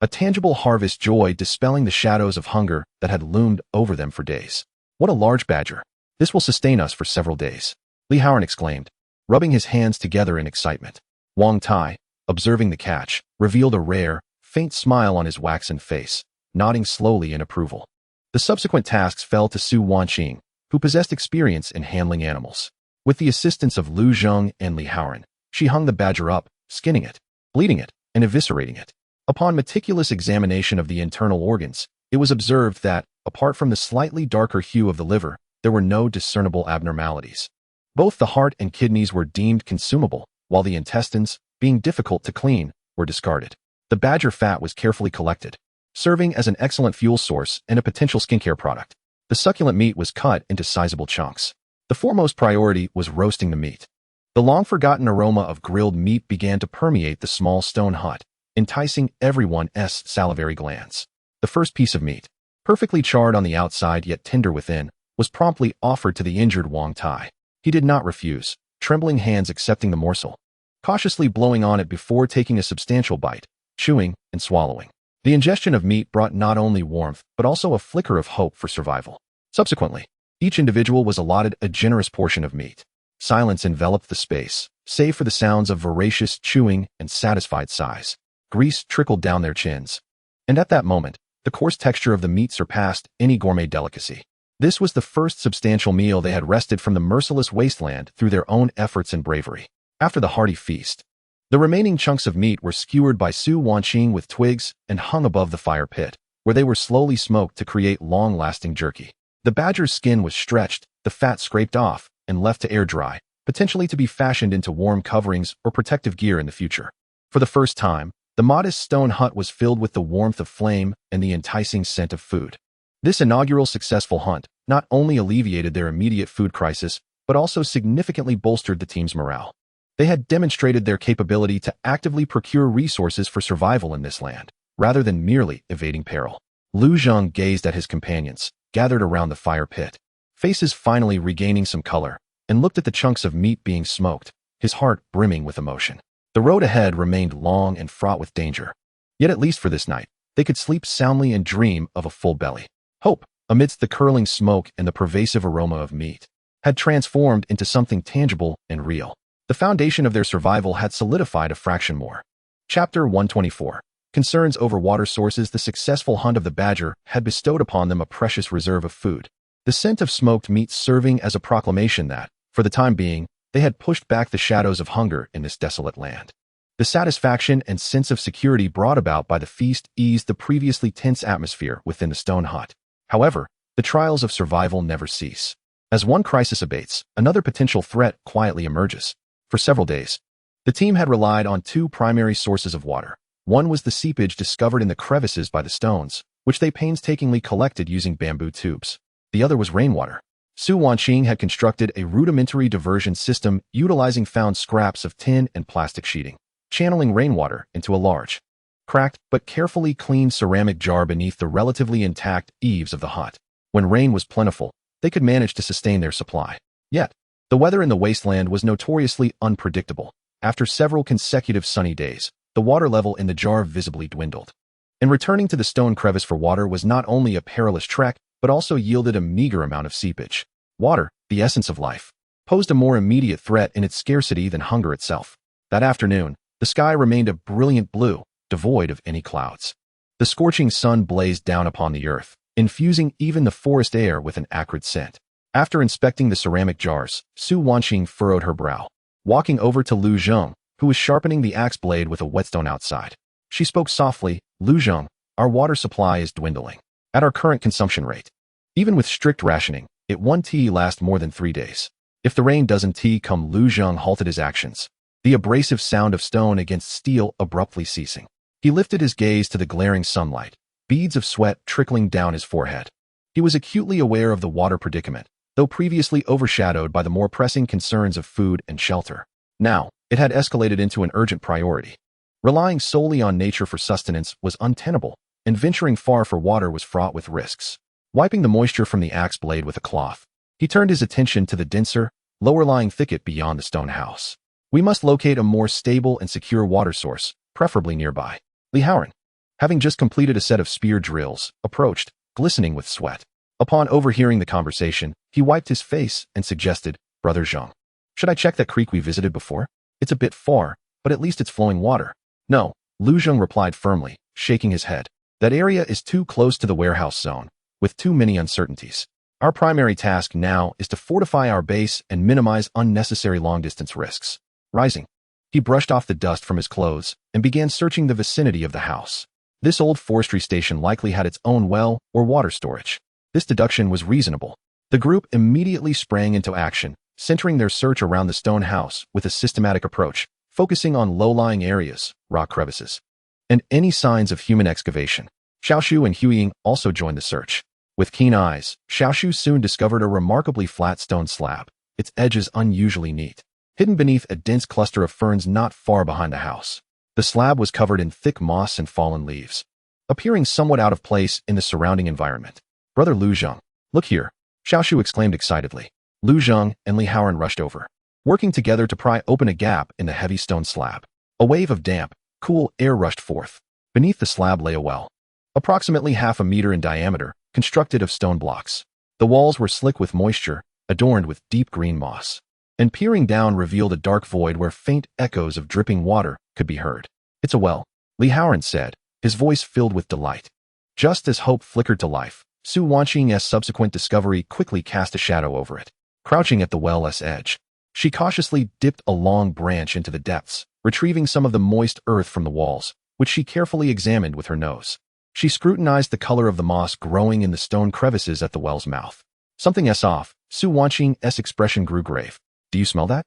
a tangible harvest joy dispelling the shadows of hunger that had loomed over them for days. What a large badger. This will sustain us for several days, Li Haoran exclaimed, rubbing his hands together in excitement. Wang Tai, observing the catch, revealed a rare, faint smile on his waxen face, nodding slowly in approval. The subsequent tasks fell to Su Wanqing, who possessed experience in handling animals. With the assistance of Lu Zheng and Li Haoran, she hung the badger up, skinning it, bleeding it, and eviscerating it. Upon meticulous examination of the internal organs, it was observed that, apart from the slightly darker hue of the liver, there were no discernible abnormalities. Both the heart and kidneys were deemed consumable, while the intestines, being difficult to clean, were discarded. The badger fat was carefully collected, serving as an excellent fuel source and a potential skincare product. The succulent meat was cut into sizable chunks. The foremost priority was roasting the meat. The long-forgotten aroma of grilled meat began to permeate the small stone hut, enticing everyone's salivary glands. The first piece of meat, perfectly charred on the outside yet tender within, was promptly offered to the injured Wang Tai. He did not refuse, trembling hands accepting the morsel, cautiously blowing on it before taking a substantial bite, chewing and swallowing. The ingestion of meat brought not only warmth but also a flicker of hope for survival. Subsequently, each individual was allotted a generous portion of meat. Silence enveloped the space, save for the sounds of voracious chewing and satisfied sighs. Grease trickled down their chins. And at that moment, the coarse texture of the meat surpassed any gourmet delicacy. This was the first substantial meal they had wrested from the merciless wasteland through their own efforts and bravery. After the hearty feast, the remaining chunks of meat were skewered by Su Wanqing with twigs and hung above the fire pit, where they were slowly smoked to create long-lasting jerky. The badger's skin was stretched, the fat scraped off, and left to air dry, potentially to be fashioned into warm coverings or protective gear in the future. For the first time, the modest stone hut was filled with the warmth of flame and the enticing scent of food. This inaugural successful hunt not only alleviated their immediate food crisis, but also significantly bolstered the team's morale. They had demonstrated their capability to actively procure resources for survival in this land, rather than merely evading peril. Lu Zheng gazed at his companions, gathered around the fire pit, faces finally regaining some color, and looked at the chunks of meat being smoked, his heart brimming with emotion. The road ahead remained long and fraught with danger. Yet at least for this night, they could sleep soundly and dream of a full belly. Hope, amidst the curling smoke and the pervasive aroma of meat, had transformed into something tangible and real. The foundation of their survival had solidified a fraction more. Chapter 124. Concerns over water sources. The successful hunt of the badger had bestowed upon them a precious reserve of food. The scent of smoked meat serving as a proclamation that, for the time being, They had pushed back the shadows of hunger in this desolate land. The satisfaction and sense of security brought about by the feast eased the previously tense atmosphere within the stone hut. However, the trials of survival never cease. As one crisis abates, another potential threat quietly emerges. For several days, the team had relied on two primary sources of water. One was the seepage discovered in the crevices by the stones, which they painstakingly collected using bamboo tubes. The other was rainwater. Su Wanqing had constructed a rudimentary diversion system utilizing found scraps of tin and plastic sheeting, channeling rainwater into a large, cracked but carefully cleaned ceramic jar beneath the relatively intact eaves of the hut. When rain was plentiful, they could manage to sustain their supply. Yet, the weather in the wasteland was notoriously unpredictable. After several consecutive sunny days, the water level in the jar visibly dwindled. And returning to the stone crevice for water was not only a perilous trek, but also yielded a meager amount of seepage. Water, the essence of life, posed a more immediate threat in its scarcity than hunger itself. That afternoon, the sky remained a brilliant blue, devoid of any clouds. The scorching sun blazed down upon the earth, infusing even the forest air with an acrid scent. After inspecting the ceramic jars, Su Wanqing furrowed her brow. Walking over to Lu Zheng, who was sharpening the axe blade with a whetstone outside, she spoke softly, "Lu Zheng, our water supply is dwindling. At our current consumption rate, even with strict rationing, it won't last more than 3 days. If the rain doesn't come." Lu Zheng halted his actions, the abrasive sound of stone against steel abruptly ceasing. He lifted his gaze to the glaring sunlight, beads of sweat trickling down his forehead. He was acutely aware of the water predicament, though previously overshadowed by the more pressing concerns of food and shelter. Now, it had escalated into an urgent priority. Relying solely on nature for sustenance was untenable, and venturing far for water was fraught with risks. Wiping the moisture from the axe blade with a cloth, he turned his attention to the denser, lower-lying thicket beyond the stone house. We must locate a more stable and secure water source, preferably nearby. Li Haoran, having just completed a set of spear drills, approached, glistening with sweat. Upon overhearing the conversation, he wiped his face and suggested, "Brother Zhang, should I check that creek we visited before? It's a bit far, but at least it's flowing water." "No," Lu Zheng replied firmly, shaking his head. "That area is too close to the warehouse zone, with too many uncertainties. Our primary task now is to fortify our base and minimize unnecessary long-distance risks." Rising, he brushed off the dust from his clothes and began searching the vicinity of the house. This old forestry station likely had its own well or water storage. This deduction was reasonable. The group immediately sprang into action, centering their search around the stone house with a systematic approach, focusing on low-lying areas, rock crevices, and any signs of human excavation. Xiaoshu and Huiying also joined the search. With keen eyes, Xiaoshu soon discovered a remarkably flat stone slab, its edges unusually neat, hidden beneath a dense cluster of ferns not far behind the house. The slab was covered in thick moss and fallen leaves, appearing somewhat out of place in the surrounding environment. "Brother Lu Zheng, look here," Xiaoshu exclaimed excitedly. Lu Zheng and Li Haoran rushed over, working together to pry open a gap in the heavy stone slab. A wave of damp, cool air rushed forth. Beneath the slab lay a well, approximately half a meter in diameter, constructed of stone blocks. The walls were slick with moisture, adorned with deep green moss, and peering down revealed a dark void where faint echoes of dripping water could be heard. "It's a well," Li Haoran said, his voice filled with delight. Just as hope flickered to life, Su Wanqing's subsequent discovery quickly cast a shadow over it. Crouching at the well's edge, she cautiously dipped a long branch into the depths, retrieving some of the moist earth from the walls, which she carefully examined with her nose. She scrutinized the color of the moss growing in the stone crevices at the well's mouth. "Something's off." Su Wanqing's expression grew grave. "Do you smell that?"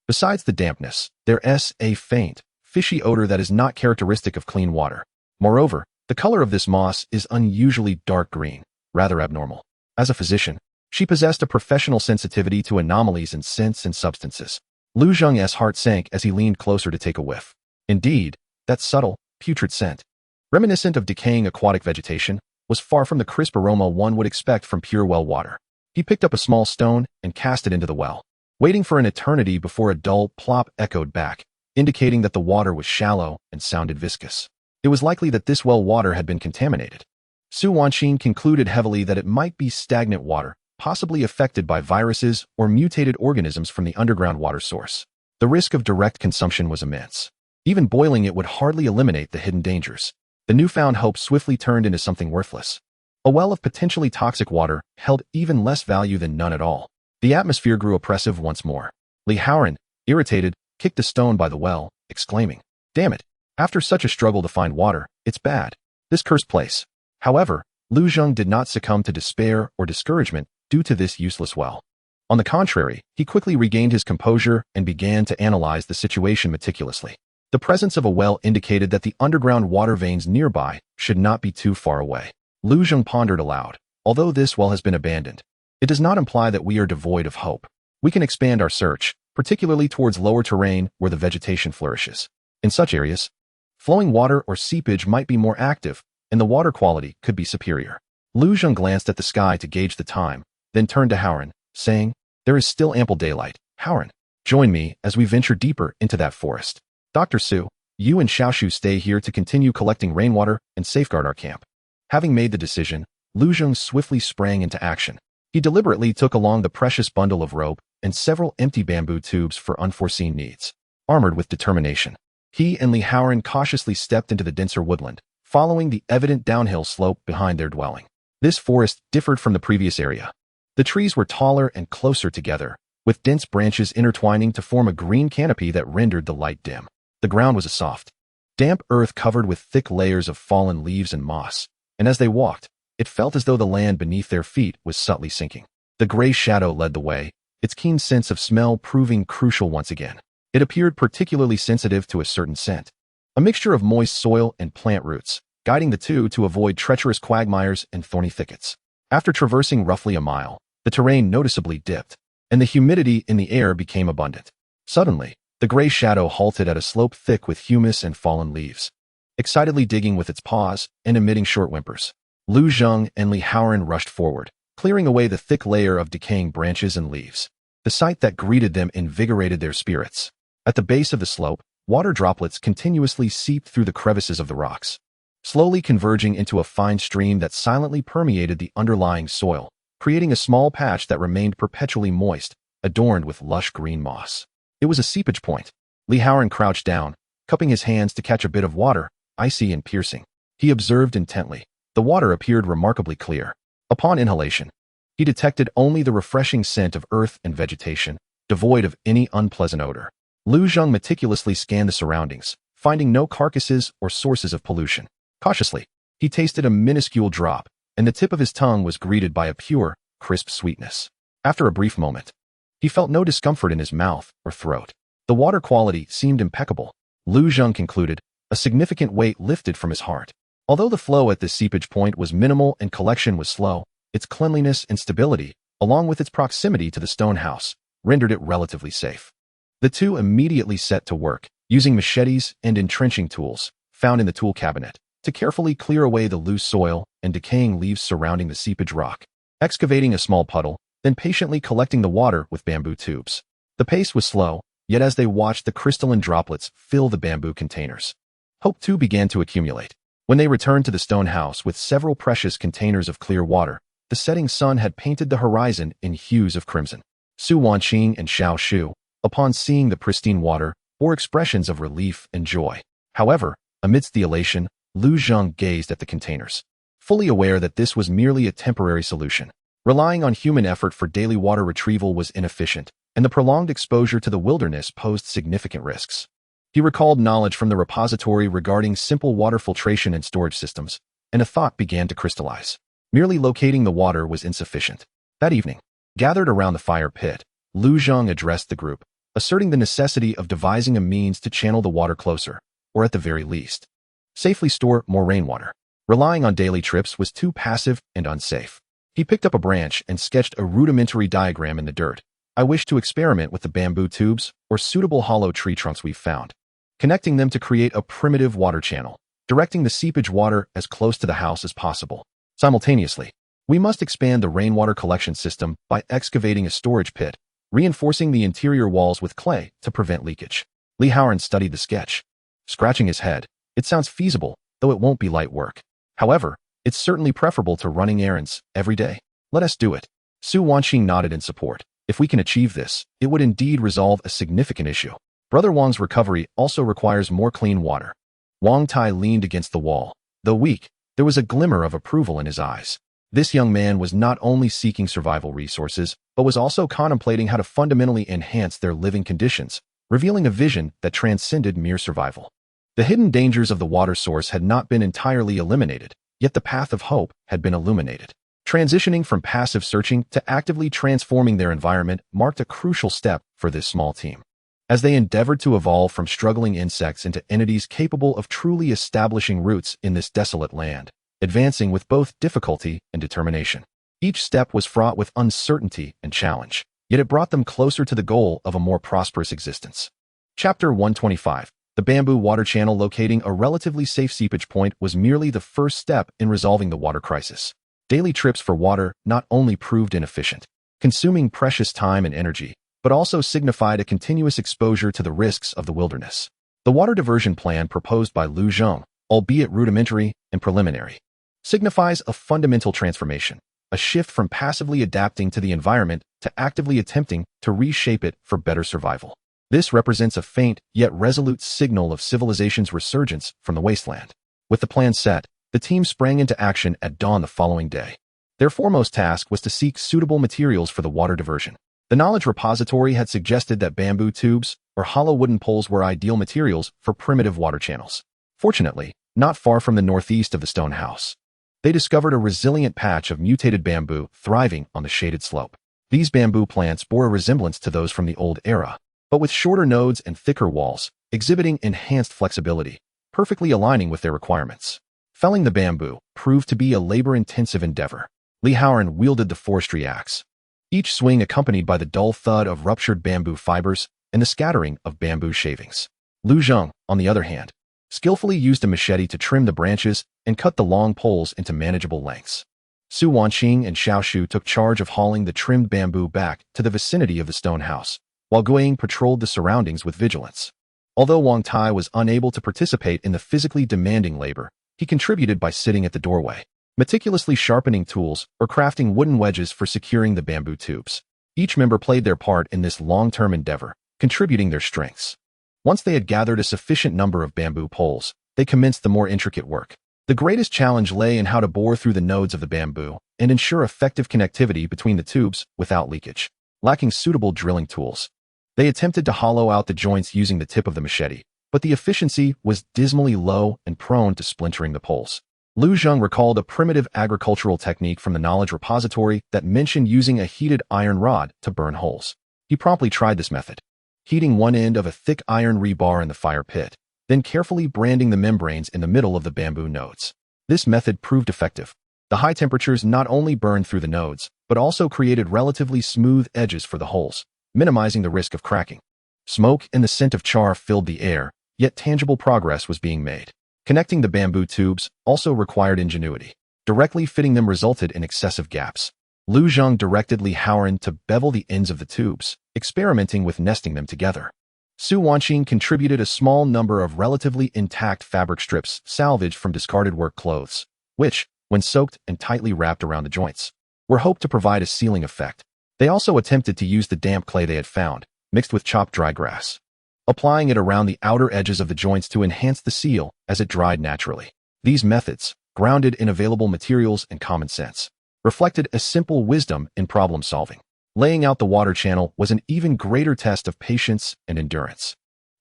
Besides the dampness, there's a faint, fishy odor that is not characteristic of clean water. Moreover, the color of this moss is unusually dark green, rather abnormal. As a physician, she possessed a professional sensitivity to anomalies in scents and substances. Lu Zheng's heart sank as he leaned closer to take a whiff. Indeed, that subtle, putrid scent, reminiscent of decaying aquatic vegetation, was far from the crisp aroma one would expect from pure well water. He picked up a small stone and cast it into the well, waiting for an eternity before a dull plop echoed back, indicating that the water was shallow and sounded viscous. It was likely that this well water had been contaminated. Su Wanqing concluded heavily that it might be stagnant water, possibly affected by viruses or mutated organisms from the underground water source. The risk of direct consumption was immense. Even boiling it would hardly eliminate the hidden dangers. The newfound hope swiftly turned into something worthless. A well of potentially toxic water held even less value than none at all. The atmosphere grew oppressive once more. Li Haoran, irritated, kicked the stone by the well, exclaiming, "Damn it! After such a struggle to find water, it's bad. This cursed place." However, Lu Zheng did not succumb to despair or discouragement due to this useless well. On the contrary, he quickly regained his composure and began to analyze the situation meticulously. The presence of a well indicated that the underground water veins nearby should not be too far away. Lu Zheng pondered aloud, although this well has been abandoned, it does not imply that we are devoid of hope. We can expand our search, particularly towards lower terrain where the vegetation flourishes. In such areas, flowing water or seepage might be more active, and the water quality could be superior. Lu Zheng glanced at the sky to gauge the time, then turned to Haoran, saying, "There is still ample daylight. Haoran, join me as we venture deeper into that forest. Dr. Su, you and Xiaoshu stay here to continue collecting rainwater and safeguard our camp." Having made the decision, Lu Zheng swiftly sprang into action. He deliberately took along the precious bundle of rope and several empty bamboo tubes for unforeseen needs. Armored with determination, he and Li Haoran cautiously stepped into the denser woodland, following the evident downhill slope behind their dwelling. This forest differed from the previous area. The trees were taller and closer together, with dense branches intertwining to form a green canopy that rendered the light dim. The ground was a soft, damp earth covered with thick layers of fallen leaves and moss, and as they walked, it felt as though the land beneath their feet was subtly sinking. The gray shadow led the way, its keen sense of smell proving crucial once again. It appeared particularly sensitive to a certain scent, a mixture of moist soil and plant roots, guiding the two to avoid treacherous quagmires and thorny thickets. After traversing roughly a mile, the terrain noticeably dipped, and the humidity in the air became abundant. Suddenly, the gray shadow halted at a slope thick with humus and fallen leaves. Excitedly digging with its paws and emitting short whimpers, Lu Zheng and Li Haoran rushed forward, clearing away the thick layer of decaying branches and leaves. The sight that greeted them invigorated their spirits. At the base of the slope, water droplets continuously seeped through the crevices of the rocks, slowly converging into a fine stream that silently permeated the underlying soil, creating a small patch that remained perpetually moist, adorned with lush green moss. It was a seepage point. Li Haoran crouched down, cupping his hands to catch a bit of water, icy and piercing. He observed intently. The water appeared remarkably clear. Upon inhalation, he detected only the refreshing scent of earth and vegetation, devoid of any unpleasant odor. Lu Zheng meticulously scanned the surroundings, finding no carcasses or sources of pollution. Cautiously, he tasted a minuscule drop, and the tip of his tongue was greeted by a pure, crisp sweetness. After a brief moment, he felt no discomfort in his mouth or throat. The water quality seemed impeccable. Lu Zheng concluded, a significant weight lifted from his heart. Although the flow at this seepage point was minimal and collection was slow, its cleanliness and stability, along with its proximity to the stone house, rendered it relatively safe. The two immediately set to work, using machetes and entrenching tools, found in the tool cabinet, to carefully clear away the loose soil and decaying leaves surrounding the seepage rock, excavating a small puddle, then patiently collecting the water with bamboo tubes. The pace was slow, yet as they watched the crystalline droplets fill the bamboo containers, hope too began to accumulate. When they returned to the stone house with several precious containers of clear water, the setting sun had painted the horizon in hues of crimson. Su Wanqing and Xiao Shu, upon seeing the pristine water, bore expressions of relief and joy. However, amidst the elation, Lu Zheng gazed at the containers, fully aware that this was merely a temporary solution. Relying on human effort for daily water retrieval was inefficient, and the prolonged exposure to the wilderness posed significant risks. He recalled knowledge from the repository regarding simple water filtration and storage systems, and a thought began to crystallize. Merely locating the water was insufficient. That evening, gathered around the fire pit, Lu Zheng addressed the group, asserting the necessity of devising a means to channel the water closer, or at the very least, safely store more rainwater. Relying on daily trips was too passive and unsafe. He picked up a branch and sketched a rudimentary diagram in the dirt. I wish to experiment with the bamboo tubes or suitable hollow tree trunks we've found, connecting them to create a primitive water channel, directing the seepage water as close to the house as possible. Simultaneously, we must expand the rainwater collection system by excavating a storage pit, reinforcing the interior walls with clay to prevent leakage. Li Haoran studied the sketch, scratching his head. It sounds feasible, though it won't be light work. However, it's certainly preferable to running errands every day. Let us do it. Su Wanqing nodded in support. If we can achieve this, it would indeed resolve a significant issue. Brother Wang's recovery also requires more clean water. Wang Tai leaned against the wall. Though weak, there was a glimmer of approval in his eyes. This young man was not only seeking survival resources, but was also contemplating how to fundamentally enhance their living conditions, revealing a vision that transcended mere survival. The hidden dangers of the water source had not been entirely eliminated, yet the path of hope had been illuminated. Transitioning from passive searching to actively transforming their environment marked a crucial step for this small team. As they endeavored to evolve from struggling insects into entities capable of truly establishing roots in this desolate land, advancing with both difficulty and determination. Each step was fraught with uncertainty and challenge, yet it brought them closer to the goal of a more prosperous existence. Chapter 125. The bamboo water channel locating a relatively safe seepage point was merely the first step in resolving the water crisis. Daily trips for water not only proved inefficient, consuming precious time and energy, but also signified a continuous exposure to the risks of the wilderness. The water diversion plan proposed by Lu Zheng, albeit rudimentary and preliminary, signifies a fundamental transformation, a shift from passively adapting to the environment to actively attempting to reshape it for better survival. This represents a faint yet resolute signal of civilization's resurgence from the wasteland. With the plan set, the team sprang into action at dawn the following day. Their foremost task was to seek suitable materials for the water diversion. The knowledge repository had suggested that bamboo tubes or hollow wooden poles were ideal materials for primitive water channels. Fortunately, not far from the northeast of the stone house, they discovered a resilient patch of mutated bamboo thriving on the shaded slope. These bamboo plants bore a resemblance to those from the old era, but with shorter nodes and thicker walls, exhibiting enhanced flexibility, perfectly aligning with their requirements. Felling the bamboo proved to be a labor-intensive endeavor. Li Haoran wielded the forestry axe, each swing accompanied by the dull thud of ruptured bamboo fibers and the scattering of bamboo shavings. Lu Zheng, on the other hand, skillfully used a machete to trim the branches and cut the long poles into manageable lengths. Su Wanqing and Xiao Shu took charge of hauling the trimmed bamboo back to the vicinity of the stone house, while Guiying patrolled the surroundings with vigilance. Although Wang Tai was unable to participate in the physically demanding labor, he contributed by sitting at the doorway, meticulously sharpening tools or crafting wooden wedges for securing the bamboo tubes. Each member played their part in this long-term endeavor, contributing their strengths. Once they had gathered a sufficient number of bamboo poles, they commenced the more intricate work. The greatest challenge lay in how to bore through the nodes of the bamboo and ensure effective connectivity between the tubes without leakage. Lacking suitable drilling tools, they attempted to hollow out the joints using the tip of the machete, but the efficiency was dismally low and prone to splintering the poles. Lu Zheng recalled a primitive agricultural technique from the knowledge repository that mentioned using a heated iron rod to burn holes. He promptly tried this method, heating one end of a thick iron rebar in the fire pit, then carefully branding the membranes in the middle of the bamboo nodes. This method proved effective. The high temperatures not only burned through the nodes, but also created relatively smooth edges for the holes, minimizing the risk of cracking. Smoke and the scent of char filled the air, yet tangible progress was being made. Connecting the bamboo tubes also required ingenuity. Directly fitting them resulted in excessive gaps. Lu Zheng directed Li Haoran to bevel the ends of the tubes, experimenting with nesting them together. Su Wanqing contributed a small number of relatively intact fabric strips salvaged from discarded work clothes, which, when soaked and tightly wrapped around the joints, were hoped to provide a sealing effect. They also attempted to use the damp clay they had found, mixed with chopped dry grass, applying it around the outer edges of the joints to enhance the seal as it dried naturally. These methods, grounded in available materials and common sense, reflected a simple wisdom in problem solving. Laying out the water channel was an even greater test of patience and endurance.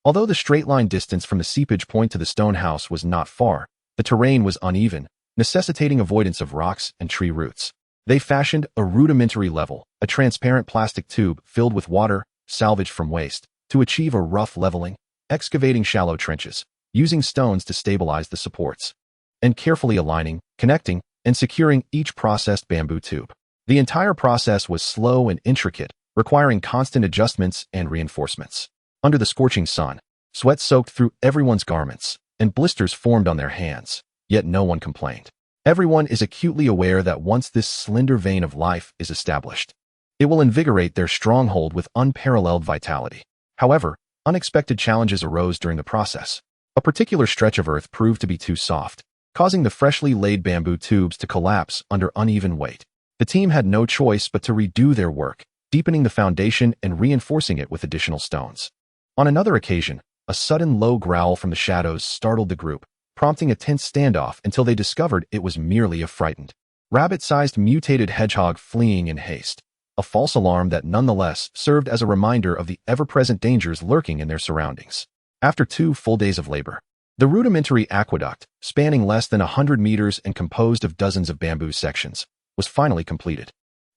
Although the straight-line distance from the seepage point to the stone house was not far, the terrain was uneven, necessitating avoidance of rocks and tree roots. They fashioned a rudimentary level, a transparent plastic tube filled with water, salvaged from waste, to achieve a rough leveling, excavating shallow trenches, using stones to stabilize the supports, and carefully aligning, connecting, and securing each processed bamboo tube. The entire process was slow and intricate, requiring constant adjustments and reinforcements. Under the scorching sun, sweat soaked through everyone's garments, and blisters formed on their hands, yet no one complained. Everyone is acutely aware that once this slender vein of life is established, it will invigorate their stronghold with unparalleled vitality. However, unexpected challenges arose during the process. A particular stretch of earth proved to be too soft, causing the freshly laid bamboo tubes to collapse under uneven weight. The team had no choice but to redo their work, deepening the foundation and reinforcing it with additional stones. On another occasion, a sudden low growl from the shadows startled the group, prompting a tense standoff until they discovered it was merely a frightened rabbit-sized mutated hedgehog fleeing in haste, a false alarm that nonetheless served as a reminder of the ever-present dangers lurking in their surroundings. After 2 full days of labor, the rudimentary aqueduct, spanning less than 100 meters and composed of dozens of bamboo sections, was finally completed.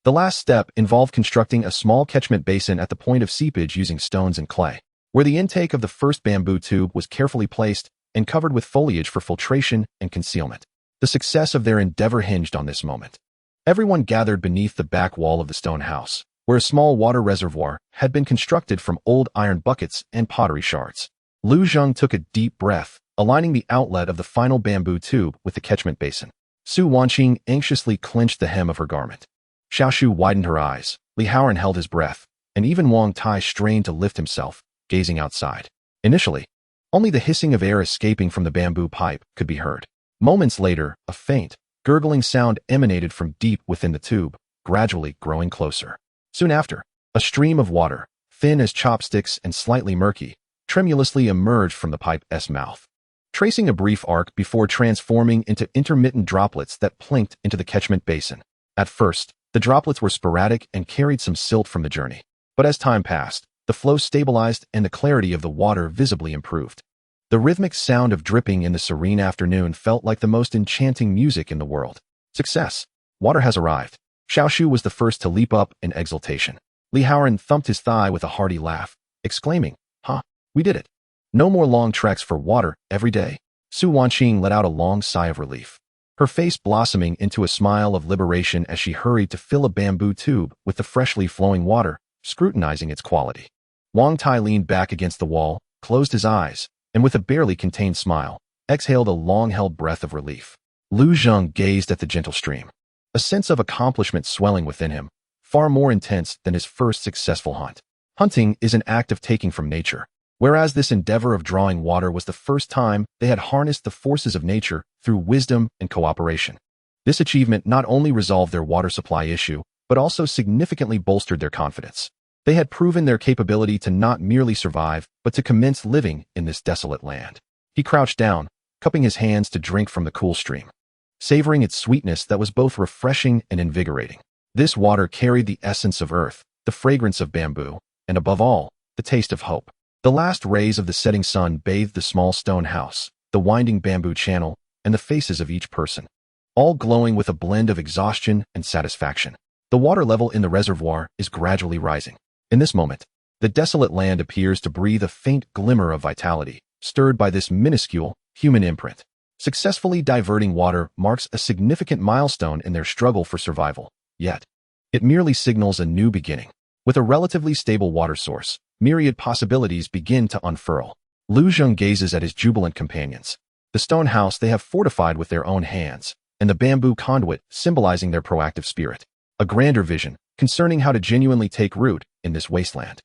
The last step involved constructing a small catchment basin at the point of seepage using stones and clay, where the intake of the first bamboo tube was carefully placed and covered with foliage for filtration and concealment. The success of their endeavor hinged on this moment. Everyone gathered beneath the back wall of the stone house, where a small water reservoir had been constructed from old iron buckets and pottery shards. Lu Zheng took a deep breath, aligning the outlet of the final bamboo tube with the catchment basin. Su Wanqing anxiously clenched the hem of her garment. Xiaoshu widened her eyes, Li Haoran held his breath, and even Wang Tai strained to lift himself, gazing outside. Initially, only the hissing of air escaping from the bamboo pipe could be heard. Moments later, a faint, gurgling sound emanated from deep within the tube, gradually growing closer. Soon after, a stream of water, thin as chopsticks and slightly murky, tremulously emerged from the pipe's mouth, tracing a brief arc before transforming into intermittent droplets that plinked into the catchment basin. At first, the droplets were sporadic and carried some silt from the journey. But as time passed, the flow stabilized and the clarity of the water visibly improved. The rhythmic sound of dripping in the serene afternoon felt like the most enchanting music in the world. Success! Water has arrived. Xiaoshu was the first to leap up in exultation. Li Haoran thumped his thigh with a hearty laugh, exclaiming, "Ha! We did it! No more long treks for water every day." Su Wanqing let out a long sigh of relief, her face blossoming into a smile of liberation as she hurried to fill a bamboo tube with the freshly flowing water, scrutinizing its quality. Wang Tai leaned back against the wall, closed his eyes, and with a barely contained smile, exhaled a long-held breath of relief. Lu Zheng gazed at the gentle stream, a sense of accomplishment swelling within him, far more intense than his first successful hunt. Hunting is an act of taking from nature, whereas this endeavor of drawing water was the first time they had harnessed the forces of nature through wisdom and cooperation. This achievement not only resolved their water supply issue, but also significantly bolstered their confidence. They had proven their capability to not merely survive, but to commence living in this desolate land. He crouched down, cupping his hands to drink from the cool stream, savoring its sweetness that was both refreshing and invigorating. This water carried the essence of earth, the fragrance of bamboo, and above all, the taste of hope. The last rays of the setting sun bathed the small stone house, the winding bamboo channel, and the faces of each person, all glowing with a blend of exhaustion and satisfaction. The water level in the reservoir is gradually rising. In this moment, the desolate land appears to breathe a faint glimmer of vitality, stirred by this minuscule, human imprint. Successfully diverting water marks a significant milestone in their struggle for survival, yet it merely signals a new beginning. With a relatively stable water source, myriad possibilities begin to unfurl. Lu Zheng gazes at his jubilant companions. The stone house they have fortified with their own hands, and the bamboo conduit symbolizing their proactive spirit. A grander vision, concerning how to genuinely take root in this wasteland,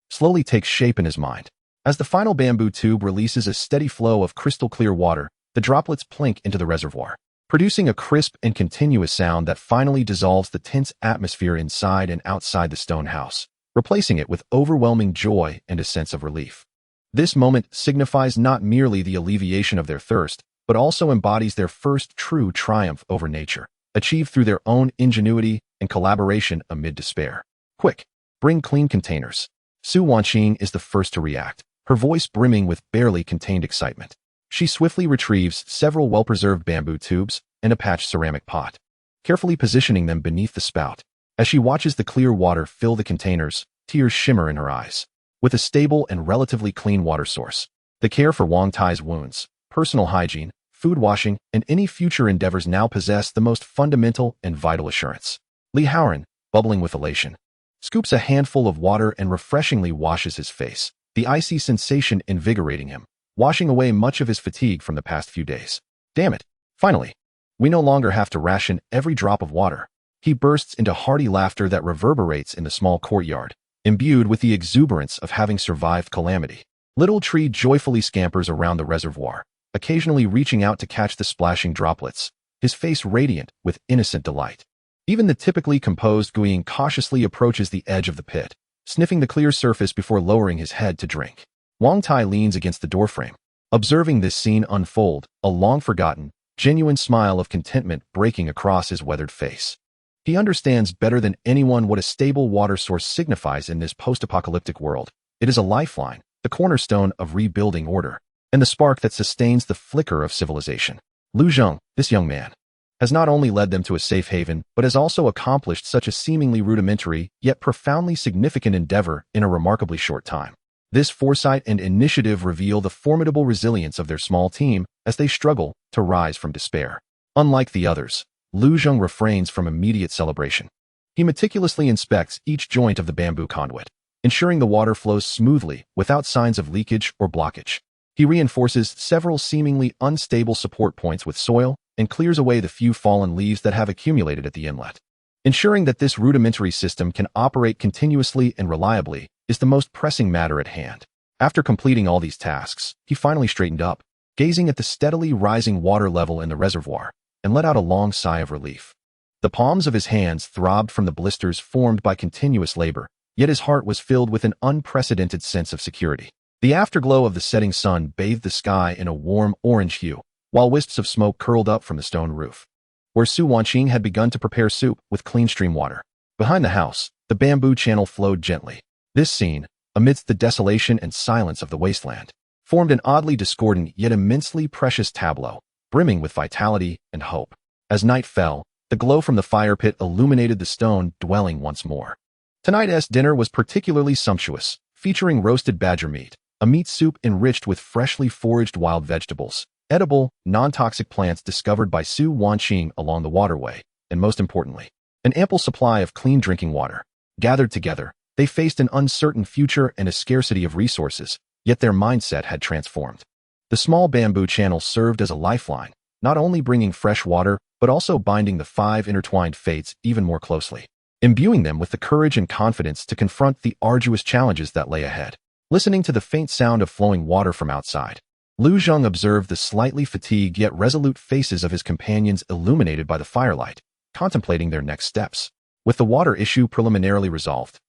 slowly takes shape in his mind. As the final bamboo tube releases a steady flow of crystal-clear water, the droplets plink into the reservoir, producing a crisp and continuous sound that finally dissolves the tense atmosphere inside and outside the stone house, replacing it with overwhelming joy and a sense of relief. This moment signifies not merely the alleviation of their thirst, but also embodies their first true triumph over nature, achieved through their own ingenuity and collaboration amid despair. Quick, bring clean containers. Su Wanqing is the first to react, her voice brimming with barely contained excitement. She swiftly retrieves several well-preserved bamboo tubes and a patched ceramic pot, carefully positioning them beneath the spout. As she watches the clear water fill the containers, tears shimmer in her eyes. With a stable and relatively clean water source, the care for Wang Tai's wounds, personal hygiene, food washing, and any future endeavors now possess the most fundamental and vital assurance. Li Haoran, bubbling with elation, scoops a handful of water and refreshingly washes his face, the icy sensation invigorating him, washing away much of his fatigue from the past few days. Damn it! Finally, we no longer have to ration every drop of water. He bursts into hearty laughter that reverberates in the small courtyard, imbued with the exuberance of having survived calamity. Little Tree joyfully scampers around the reservoir, occasionally reaching out to catch the splashing droplets, his face radiant with innocent delight. Even the typically composed Guiying cautiously approaches the edge of the pit, sniffing the clear surface before lowering his head to drink. Wang Tai leans against the doorframe, observing this scene unfold, a long-forgotten, genuine smile of contentment breaking across his weathered face. He understands better than anyone what a stable water source signifies in this post-apocalyptic world. It is a lifeline, the cornerstone of rebuilding order, and the spark that sustains the flicker of civilization. Lu Zheng, this young man, has not only led them to a safe haven, but has also accomplished such a seemingly rudimentary, yet profoundly significant endeavor in a remarkably short time. This foresight and initiative reveal the formidable resilience of their small team as they struggle to rise from despair. Unlike the others, Lu Zheng refrains from immediate celebration. He meticulously inspects each joint of the bamboo conduit, ensuring the water flows smoothly without signs of leakage or blockage. He reinforces several seemingly unstable support points with soil and clears away the few fallen leaves that have accumulated at the inlet. Ensuring that this rudimentary system can operate continuously and reliably is the most pressing matter at hand. After completing all these tasks, he finally straightened up, gazing at the steadily rising water level in the reservoir, and let out a long sigh of relief. The palms of his hands throbbed from the blisters formed by continuous labor, yet his heart was filled with an unprecedented sense of security. The afterglow of the setting sun bathed the sky in a warm orange hue, while wisps of smoke curled up from the stone roof, where Su Wanqing had begun to prepare soup with clean stream water. Behind the house, the bamboo channel flowed gently. This scene, amidst the desolation and silence of the wasteland, formed an oddly discordant yet immensely precious tableau, brimming with vitality and hope. As night fell, the glow from the fire pit illuminated the stone dwelling once more. Tonight's dinner was particularly sumptuous, featuring roasted badger meat, a meat soup enriched with freshly foraged wild vegetables, edible, non-toxic plants discovered by Su Wanqing along the waterway, and most importantly, an ample supply of clean drinking water. Gathered together, they faced an uncertain future and a scarcity of resources, yet their mindset had transformed. The small bamboo channel served as a lifeline, not only bringing fresh water, but also binding the five intertwined fates even more closely, imbuing them with the courage and confidence to confront the arduous challenges that lay ahead. Listening to the faint sound of flowing water from outside, Lu Zheng observed the slightly fatigued yet resolute faces of his companions illuminated by the firelight, contemplating their next steps. With the water issue preliminarily resolved,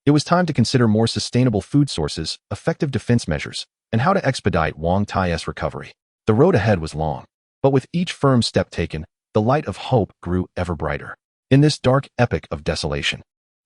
it was time to consider more sustainable food sources, effective defense measures, and how to expedite Wang Tai's recovery. The road ahead was long, but with each firm step taken, the light of hope grew ever brighter. In this dark epoch of desolation,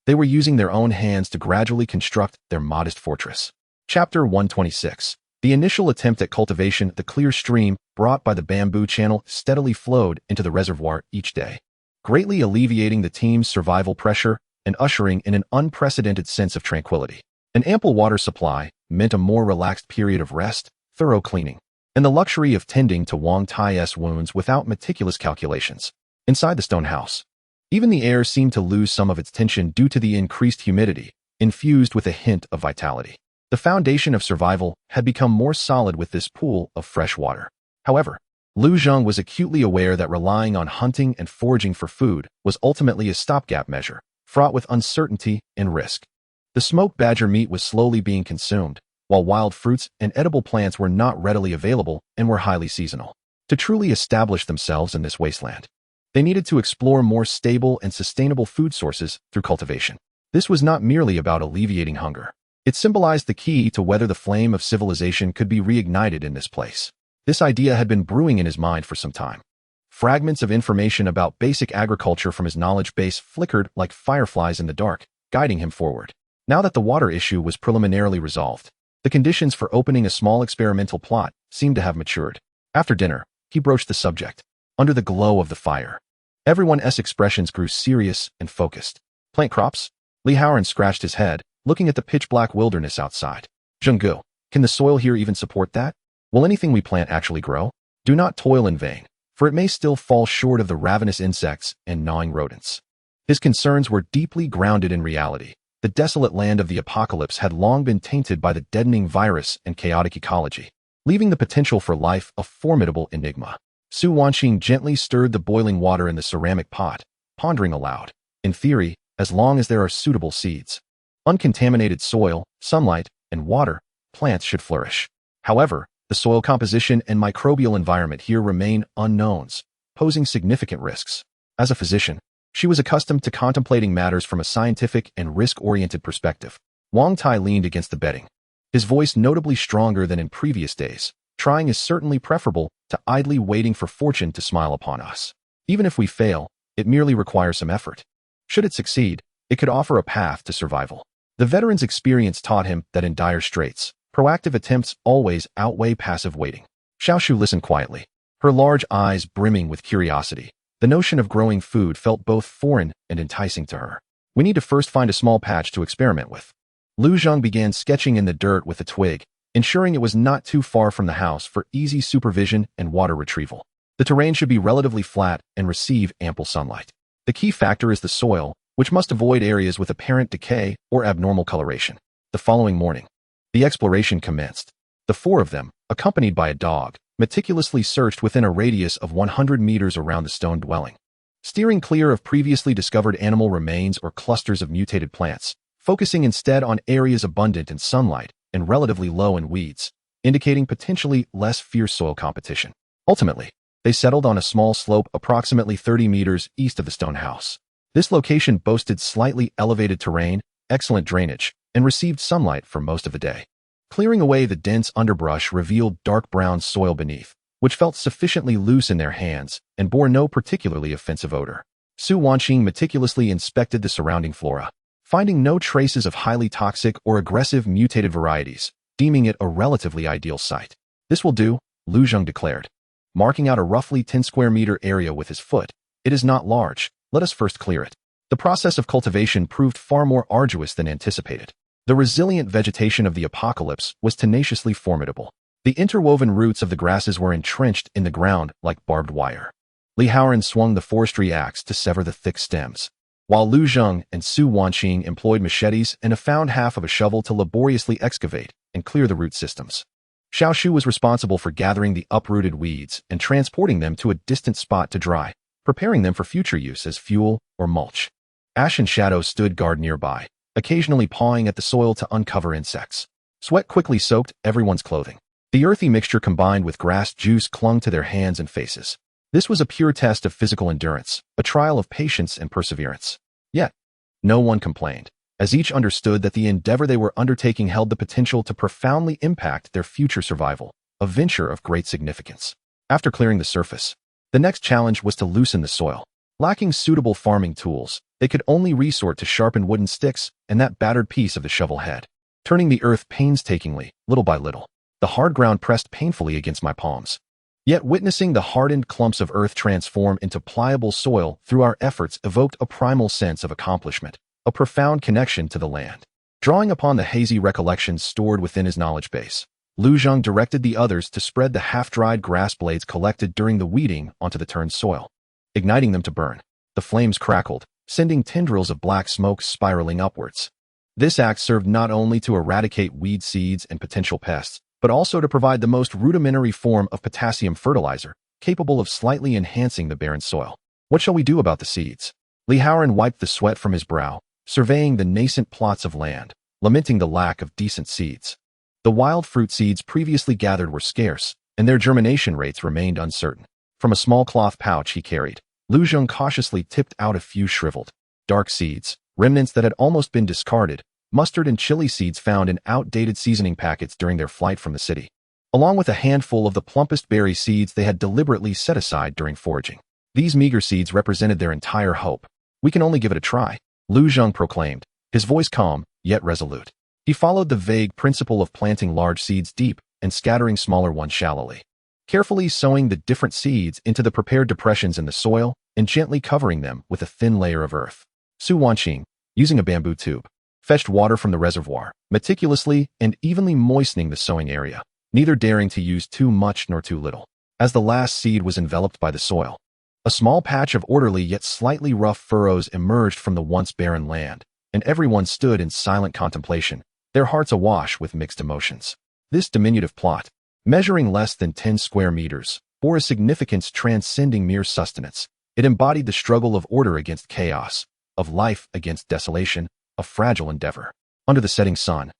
they were using their own hands to gradually construct their modest fortress. Chapter 126. The initial attempt at cultivation. The clear stream brought by the bamboo channel steadily flowed into the reservoir each day, greatly alleviating the team's survival pressure and ushering in an unprecedented sense of tranquility. An ample water supply meant a more relaxed period of rest, thorough cleaning, and the luxury of tending to Wang Tai's wounds without meticulous calculations. Inside the stone house, even the air seemed to lose some of its tension due to the increased humidity, infused with a hint of vitality. The foundation of survival had become more solid with this pool of fresh water. However, Lu Zheng was acutely aware that relying on hunting and foraging for food was ultimately a stopgap measure, fraught with uncertainty and risk. The smoked badger meat was slowly being consumed, while wild fruits and edible plants were not readily available and were highly seasonal. To truly establish themselves in this wasteland, they needed to explore more stable and sustainable food sources through cultivation. This was not merely about alleviating hunger. It symbolized the key to whether the flame of civilization could be reignited in this place. This idea had been brewing in his mind for some time. Fragments of information about basic agriculture from his knowledge base flickered like fireflies in the dark, guiding him forward. Now that the water issue was preliminarily resolved, the conditions for opening a small experimental plot seemed to have matured. After dinner, he broached the subject. Under the glow of the fire, everyone's expressions grew serious and focused. Plant crops? Li Haoran scratched his head, looking at the pitch-black wilderness outside. Zhenggu, can the soil here even support that? Will anything we plant actually grow? Do not toil in vain, for it may still fall short of the ravenous insects and gnawing rodents. His concerns were deeply grounded in reality. The desolate land of the apocalypse had long been tainted by the deadening virus and chaotic ecology, leaving the potential for life a formidable enigma. Su Wanqing gently stirred the boiling water in the ceramic pot, pondering aloud. In theory, as long as there are suitable seeds, uncontaminated soil, sunlight, and water, plants should flourish. However, the soil composition and microbial environment here remain unknowns, posing significant risks. As a physician, she was accustomed to contemplating matters from a scientific and risk-oriented perspective. Wang Tai leaned against the bedding, his voice notably stronger than in previous days. Trying is certainly preferable to idly waiting for fortune to smile upon us. Even if we fail, it merely requires some effort. Should it succeed, it could offer a path to survival. The veteran's experience taught him that in dire straits, proactive attempts always outweigh passive waiting. Xiaoshu listened quietly, her large eyes brimming with curiosity. The notion of growing food felt both foreign and enticing to her. We need to first find a small patch to experiment with. Lu Zheng began sketching in the dirt with a twig, ensuring it was not too far from the house for easy supervision and water retrieval. The terrain should be relatively flat and receive ample sunlight. The key factor is the soil, which must avoid areas with apparent decay or abnormal coloration. The following morning, the exploration commenced. The four of them, accompanied by a dog, meticulously searched within a radius of 100 meters around the stone dwelling. Steering clear of previously discovered animal remains or clusters of mutated plants, focusing instead on areas abundant in sunlight and relatively low in weeds, indicating potentially less fierce soil competition. Ultimately, they settled on a small slope approximately 30 meters east of the stone house. This location boasted slightly elevated terrain, excellent drainage, and received sunlight for most of the day. Clearing away the dense underbrush revealed dark brown soil beneath, which felt sufficiently loose in their hands and bore no particularly offensive odor. Su Wanqing meticulously inspected the surrounding flora, finding no traces of highly toxic or aggressive mutated varieties, deeming it a relatively ideal site. This will do, Lu Zheng declared, marking out a roughly 10 square meter area with his foot. It is not large. Let us first clear it. The process of cultivation proved far more arduous than anticipated. The resilient vegetation of the apocalypse was tenaciously formidable. The interwoven roots of the grasses were entrenched in the ground like barbed wire. Li Haoran swung the forestry axe to sever the thick stems, while Lu Zheng and Su Wanqing employed machetes and a found half of a shovel to laboriously excavate and clear the root systems. Xiaoshu was responsible for gathering the uprooted weeds and transporting them to a distant spot to dry, preparing them for future use as fuel or mulch. Ash and Shadow stood guard nearby, occasionally pawing at the soil to uncover insects. Sweat quickly soaked everyone's clothing. The earthy mixture combined with grass juice clung to their hands and faces. This was a pure test of physical endurance, a trial of patience and perseverance. Yet, no one complained, as each understood that the endeavor they were undertaking held the potential to profoundly impact their future survival, a venture of great significance. After clearing the surface, the next challenge was to loosen the soil. Lacking suitable farming tools, they could only resort to sharpened wooden sticks and that battered piece of the shovel head, turning the earth painstakingly, little by little. The hard ground pressed painfully against my palms. Yet witnessing the hardened clumps of earth transform into pliable soil through our efforts evoked a primal sense of accomplishment, a profound connection to the land. Drawing upon the hazy recollections stored within his knowledge base, Lu Zheng directed the others to spread the half-dried grass blades collected during the weeding onto the turned soil, igniting them to burn. The flames crackled, sending tendrils of black smoke spiraling upwards. This act served not only to eradicate weed seeds and potential pests, but also to provide the most rudimentary form of potassium fertilizer, capable of slightly enhancing the barren soil. What shall we do about the seeds? Li Haoran wiped the sweat from his brow, surveying the nascent plots of land, lamenting the lack of decent seeds. The wild fruit seeds previously gathered were scarce, and their germination rates remained uncertain. From a small cloth pouch he carried, Lu Zheng cautiously tipped out a few shriveled, dark seeds, remnants that had almost been discarded, mustard and chili seeds found in outdated seasoning packets during their flight from the city, along with a handful of the plumpest berry seeds they had deliberately set aside during foraging. These meager seeds represented their entire hope. We can only give it a try, Lu Zheng proclaimed, his voice calm, yet resolute. He followed the vague principle of planting large seeds deep and scattering smaller ones shallowly, carefully sowing the different seeds into the prepared depressions in the soil and gently covering them with a thin layer of earth. Su Wanqing, using a bamboo tube, fetched water from the reservoir, meticulously and evenly moistening the sowing area, neither daring to use too much nor too little. As the last seed was enveloped by the soil, a small patch of orderly yet slightly rough furrows emerged from the once barren land, and everyone stood in silent contemplation, their hearts awash with mixed emotions. This diminutive plot, measuring less than 10 square meters, bore a significance transcending mere sustenance. It embodied the struggle of order against chaos, of life against desolation, a fragile endeavor. Under the setting sun,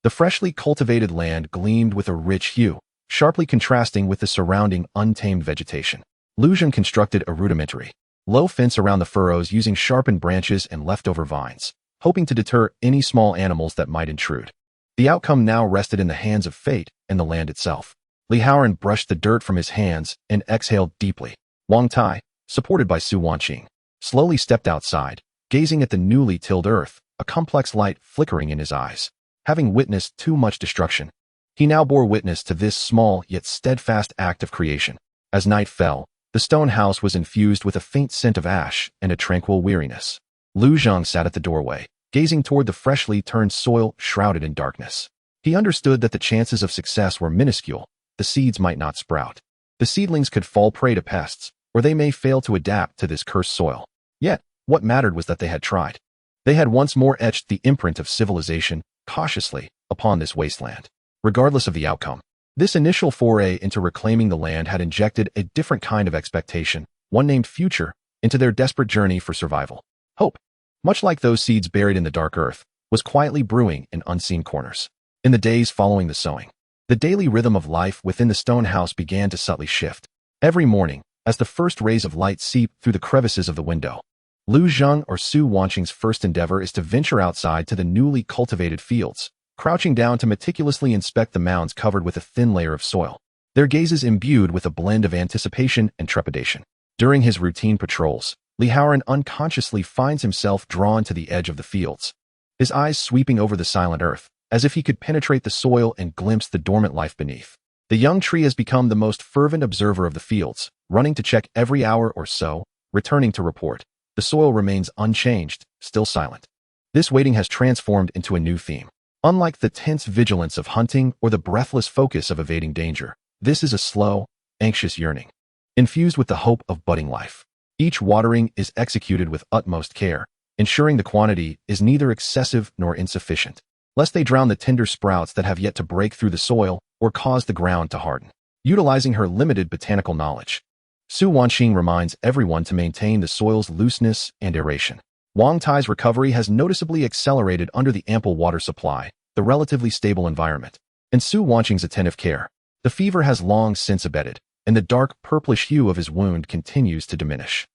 the freshly cultivated land gleamed with a rich hue, sharply contrasting with the surrounding untamed vegetation. Lu Zheng constructed a rudimentary, low fence around the furrows using sharpened branches and leftover vines, hoping to deter any small animals that might intrude. The outcome now rested in the hands of fate and the land itself. Li Haoran brushed the dirt from his hands and exhaled deeply. Wang Tai, supported by Su Wanqing, slowly stepped outside, gazing at the newly tilled earth, a complex light flickering in his eyes. Having witnessed too much destruction, he now bore witness to this small yet steadfast act of creation. As night fell, the stone house was infused with a faint scent of ash and a tranquil weariness. Lu Zhang sat at the doorway, gazing toward the freshly turned soil shrouded in darkness. He understood that the chances of success were minuscule. The seeds might not sprout. The seedlings could fall prey to pests, or they may fail to adapt to this cursed soil. Yet, what mattered was that they had tried. They had once more etched the imprint of civilization, cautiously, upon this wasteland. Regardless of the outcome, this initial foray into reclaiming the land had injected a different kind of expectation, one named future, into their desperate journey for survival. Hope, much like those seeds buried in the dark earth, was quietly brewing in unseen corners. In the days following the sowing, the daily rhythm of life within the stone house began to subtly shift. Every morning, as the first rays of light seeped through the crevices of the window, Lu Zhang or Su Wanqing's first endeavor is to venture outside to the newly cultivated fields, crouching down to meticulously inspect the mounds covered with a thin layer of soil, their gazes imbued with a blend of anticipation and trepidation. During his routine patrols, Li Haoran unconsciously finds himself drawn to the edge of the fields, his eyes sweeping over the silent earth, as if he could penetrate the soil and glimpse the dormant life beneath. The young tree has become the most fervent observer of the fields, running to check every hour or so, returning to report. The soil remains unchanged, still silent. This waiting has transformed into a new theme. Unlike the tense vigilance of hunting or the breathless focus of evading danger, this is a slow, anxious yearning, infused with the hope of budding life. Each watering is executed with utmost care, ensuring the quantity is neither excessive nor insufficient, lest they drown the tender sprouts that have yet to break through the soil or cause the ground to harden. Utilizing her limited botanical knowledge, Su Wanqing reminds everyone to maintain the soil's looseness and aeration. Wang Tai's recovery has noticeably accelerated under the ample water supply, the relatively stable environment, and Su Wanqing's attentive care. The fever has long since abated, and the dark purplish hue of his wound continues to diminish.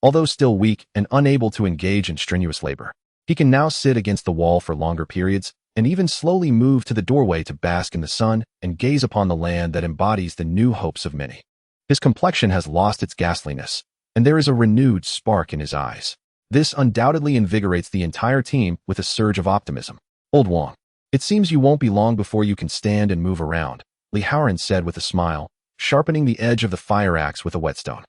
Although still weak and unable to engage in strenuous labor, he can now sit against the wall for longer periods and even slowly move to the doorway to bask in the sun and gaze upon the land that embodies the new hopes of many. His complexion has lost its ghastliness, and there is a renewed spark in his eyes. This undoubtedly invigorates the entire team with a surge of optimism. "Old Wang, it seems you won't be long before you can stand and move around," Li Haoran said with a smile, sharpening the edge of the fire axe with a whetstone.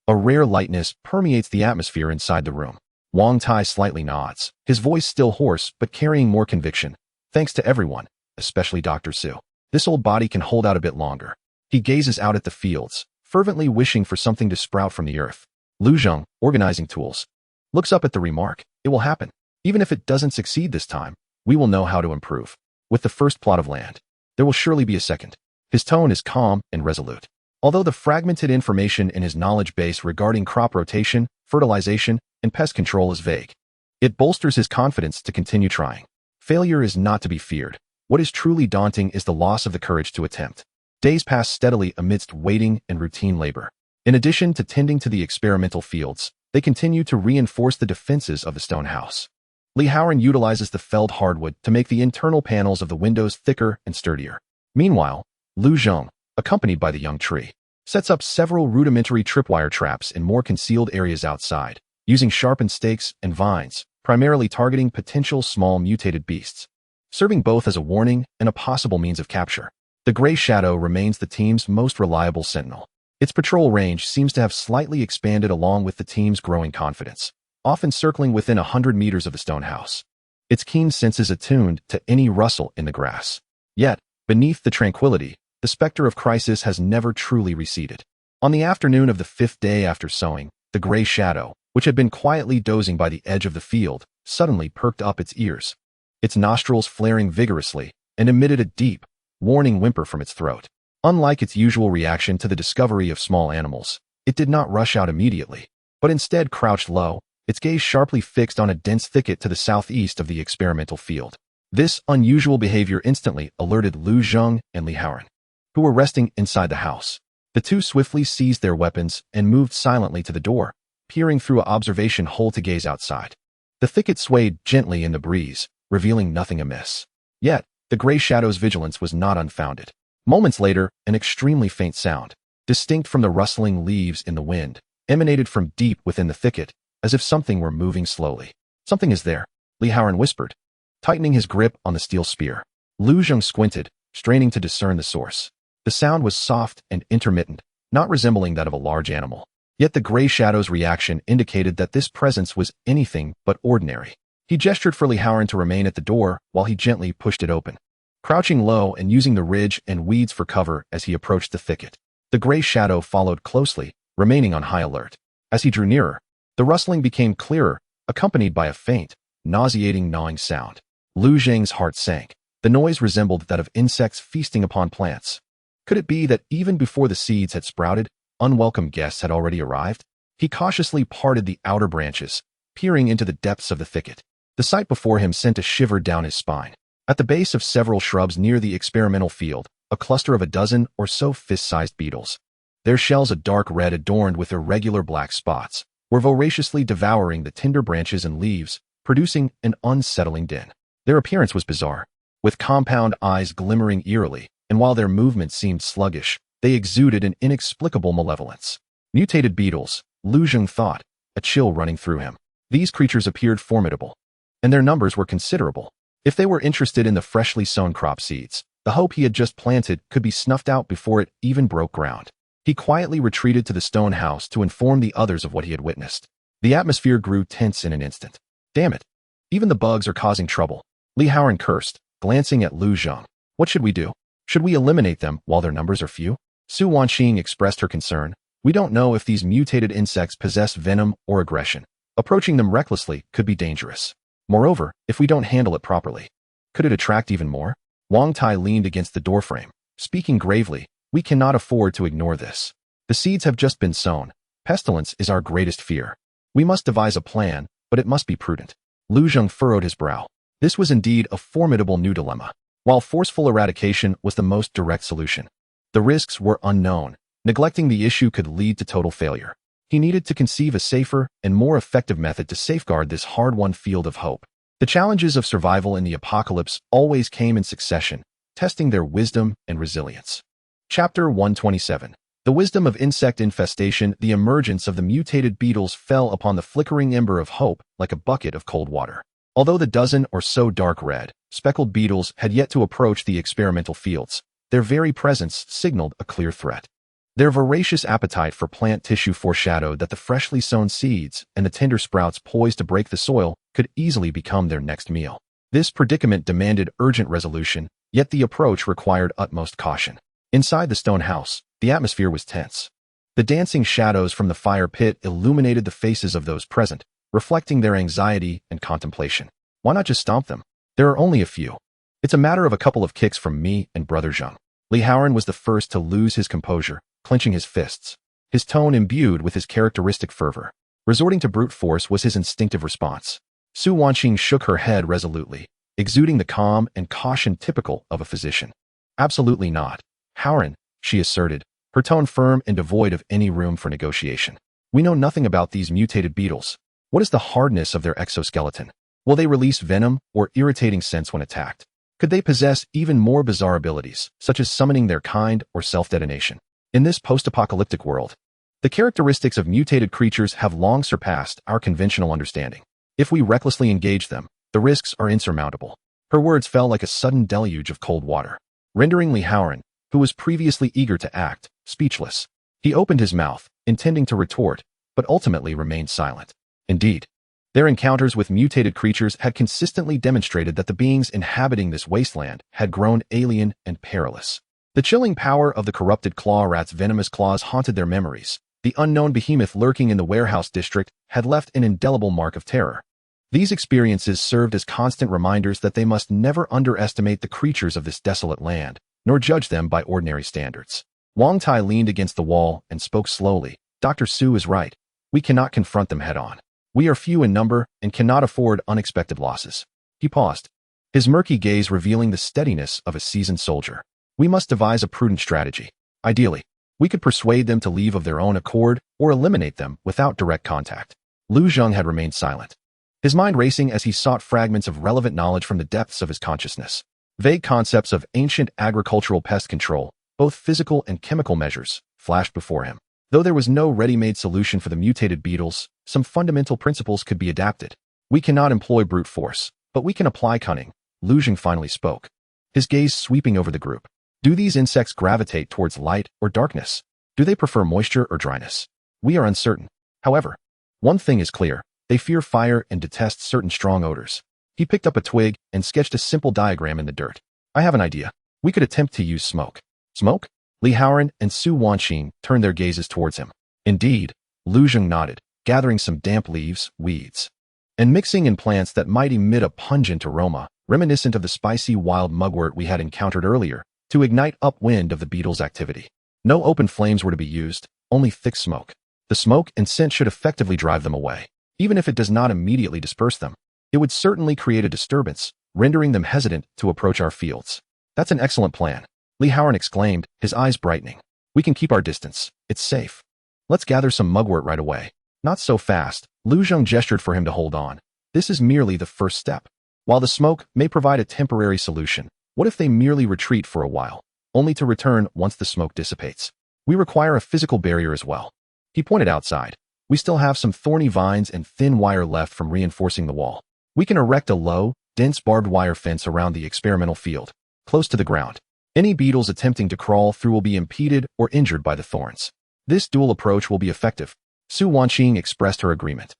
A rare lightness permeates the atmosphere inside the room. Wang Tai slightly nods, his voice still hoarse but carrying more conviction. "Thanks to everyone, especially Dr. Su. This old body can hold out a bit longer." He gazes out at the fields, fervently wishing for something to sprout from the earth. Lu Zhang, organizing tools, looks up at the remark. "It will happen. Even if it doesn't succeed this time, we will know how to improve. With the first plot of land, there will surely be a second." His tone is calm and resolute. Although the fragmented information in his knowledge base regarding crop rotation, fertilization, and pest control is vague, it bolsters his confidence to continue trying. Failure is not to be feared. What is truly daunting is the loss of the courage to attempt. Days pass steadily amidst waiting and routine labor. In addition to tending to the experimental fields, they continue to reinforce the defenses of the stone house. Li Haoran utilizes the felled hardwood to make the internal panels of the windows thicker and sturdier. Meanwhile, Lu Zhang, accompanied by the young tree, sets up several rudimentary tripwire traps in more concealed areas outside, using sharpened stakes and vines, primarily targeting potential small mutated beasts, serving both as a warning and a possible means of capture. The Gray Shadow remains the team's most reliable sentinel. Its patrol range seems to have slightly expanded along with the team's growing confidence, often circling within 100 meters of the stone house. Its keen senses attuned to any rustle in the grass. Yet, beneath the tranquility, the specter of crisis has never truly receded. On the afternoon of the 5th day after sowing, the Gray Shadow, which had been quietly dozing by the edge of the field, suddenly perked up its ears, its nostrils flaring vigorously, and emitted a deep, warning whimper from its throat. Unlike its usual reaction to the discovery of small animals, it did not rush out immediately, but instead crouched low, its gaze sharply fixed on a dense thicket to the southeast of the experimental field. This unusual behavior instantly alerted Lu Zhang and Li Haoran, who were resting inside the house. The two swiftly seized their weapons and moved silently to the door, peering through an observation hole to gaze outside. The thicket swayed gently in the breeze, revealing nothing amiss. Yet, the Gray Shadow's vigilance was not unfounded. Moments later, an extremely faint sound, distinct from the rustling leaves in the wind, emanated from deep within the thicket, as if something were moving slowly. "Something is there," Li Haoran whispered, tightening his grip on the steel spear. Lu Zheng squinted, straining to discern the source. The sound was soft and intermittent, not resembling that of a large animal. Yet the gray shadow's reaction indicated that this presence was anything but ordinary. He gestured for Li Haoran to remain at the door while he gently pushed it open. Crouching low and using the ridge and weeds for cover as he approached the thicket, the gray shadow followed closely, remaining on high alert. As he drew nearer, the rustling became clearer, accompanied by a faint, nauseating gnawing sound. Lu Zheng's heart sank. The noise resembled that of insects feasting upon plants. Could it be that even before the seeds had sprouted, unwelcome guests had already arrived? He cautiously parted the outer branches, peering into the depths of the thicket. The sight before him sent a shiver down his spine. At the base of several shrubs near the experimental field, a cluster of a dozen or so fist-sized beetles, their shells a dark red adorned with irregular black spots, were voraciously devouring the tender branches and leaves, producing an unsettling din. Their appearance was bizarre, with compound eyes glimmering eerily, and while their movements seemed sluggish, they exuded an inexplicable malevolence. Mutated beetles, Lu Zheng thought, a chill running through him. These creatures appeared formidable, and their numbers were considerable. If they were interested in the freshly sown crop seeds, the hope he had just planted could be snuffed out before it even broke ground. He quietly retreated to the stone house to inform the others of what he had witnessed. The atmosphere grew tense in an instant. "Damn it! Even the bugs are causing trouble," Li Haoran cursed, glancing at Lu Zheng. "What should we do? Should we eliminate them while their numbers are few?" Su Wanqing expressed her concern. "We don't know if these mutated insects possess venom or aggression. Approaching them recklessly could be dangerous. Moreover, if we don't handle it properly, could it attract even more?" Wang Tai leaned against the doorframe, speaking gravely. "We cannot afford to ignore this. The seeds have just been sown. Pestilence is our greatest fear. We must devise a plan, but it must be prudent." Lu Zheng furrowed his brow. This was indeed a formidable new dilemma. While forceful eradication was the most direct solution, the risks were unknown. Neglecting the issue could lead to total failure. He needed to conceive a safer and more effective method to safeguard this hard-won field of hope. The challenges of survival in the apocalypse always came in succession, testing their wisdom and resilience. Chapter 127. The wisdom of insect infestation. The emergence of the mutated beetles fell upon the flickering ember of hope like a bucket of cold water. Although the dozen or so dark red, speckled beetles had yet to approach the experimental fields, their very presence signaled a clear threat. Their voracious appetite for plant tissue foreshadowed that the freshly sown seeds and the tender sprouts poised to break the soil could easily become their next meal. This predicament demanded urgent resolution, yet the approach required utmost caution. Inside the stone house, the atmosphere was tense. The dancing shadows from the fire pit illuminated the faces of those present, reflecting their anxiety and contemplation. Why not just stomp them? There are only a few. It's a matter of a couple of kicks from me and Brother Zheng. Li Haoran was the first to lose his composure, clenching his fists, his tone imbued with his characteristic fervor. Resorting to brute force was his instinctive response. Su Wanqing shook her head resolutely, exuding the calm and caution typical of a physician. "Absolutely not, Haoran," she asserted, her tone firm and devoid of any room for negotiation. "We know nothing about these mutated beetles. What is the hardness of their exoskeleton? Will they release venom or irritating scents when attacked? Could they possess even more bizarre abilities, such as summoning their kind or self-detonation? In this post-apocalyptic world, the characteristics of mutated creatures have long surpassed our conventional understanding. If we recklessly engage them, the risks are insurmountable." Her words fell like a sudden deluge of cold water, rendering Li Haoran, who was previously eager to act, speechless. He opened his mouth, intending to retort, but ultimately remained silent. Indeed, their encounters with mutated creatures had consistently demonstrated that the beings inhabiting this wasteland had grown alien and perilous. The chilling power of the corrupted claw rat's venomous claws haunted their memories. The unknown behemoth lurking in the warehouse district had left an indelible mark of terror. These experiences served as constant reminders that they must never underestimate the creatures of this desolate land, nor judge them by ordinary standards. Wang Tai leaned against the wall and spoke slowly. "Dr. Su is right. We cannot confront them head-on. We are few in number and cannot afford unexpected losses." He paused, his murky gaze revealing the steadiness of a seasoned soldier. "We must devise a prudent strategy. Ideally, we could persuade them to leave of their own accord or eliminate them without direct contact." Lu Zheng had remained silent, his mind racing as he sought fragments of relevant knowledge from the depths of his consciousness. Vague concepts of ancient agricultural pest control, Both physical and chemical measures flashed before him. Though there was no ready-made solution for the mutated beetles, some fundamental principles could be adapted. We cannot employ brute force, but we can apply cunning, Lu Zhang finally spoke, his gaze sweeping over the group. Do these insects gravitate towards light or darkness? Do they prefer moisture or dryness? We are uncertain. However, one thing is clear. They fear fire and detest certain strong odors. He picked up a twig and sketched a simple diagram in the dirt. I have an idea. We could attempt to use smoke. Smoke? Li Haoran and Su Wanqing turned their gazes towards him. Indeed, Lu Zhang nodded, gathering some damp leaves, weeds, and mixing in plants that might emit a pungent aroma, reminiscent of the spicy wild mugwort we had encountered earlier, to ignite upwind of the beetles' activity. No open flames were to be used, only thick smoke. The smoke and scent should effectively drive them away. Even if it does not immediately disperse them, it would certainly create a disturbance, rendering them hesitant to approach our fields. That's an excellent plan, Li Haoran exclaimed, his eyes brightening. We can keep our distance. It's safe. Let's gather some mugwort right away. Not so fast, Lu Zhang gestured for him to hold on. This is merely the first step. While the smoke may provide a temporary solution, what if they merely retreat for a while, only to return once the smoke dissipates? We require a physical barrier as well. He pointed outside. We still have some thorny vines and thin wire left from reinforcing the wall. We can erect a low, dense barbed wire fence around the experimental field, close to the ground. Any beetles attempting to crawl through will be impeded or injured by the thorns. This dual approach will be effective. Su Wanqing expressed her agreement.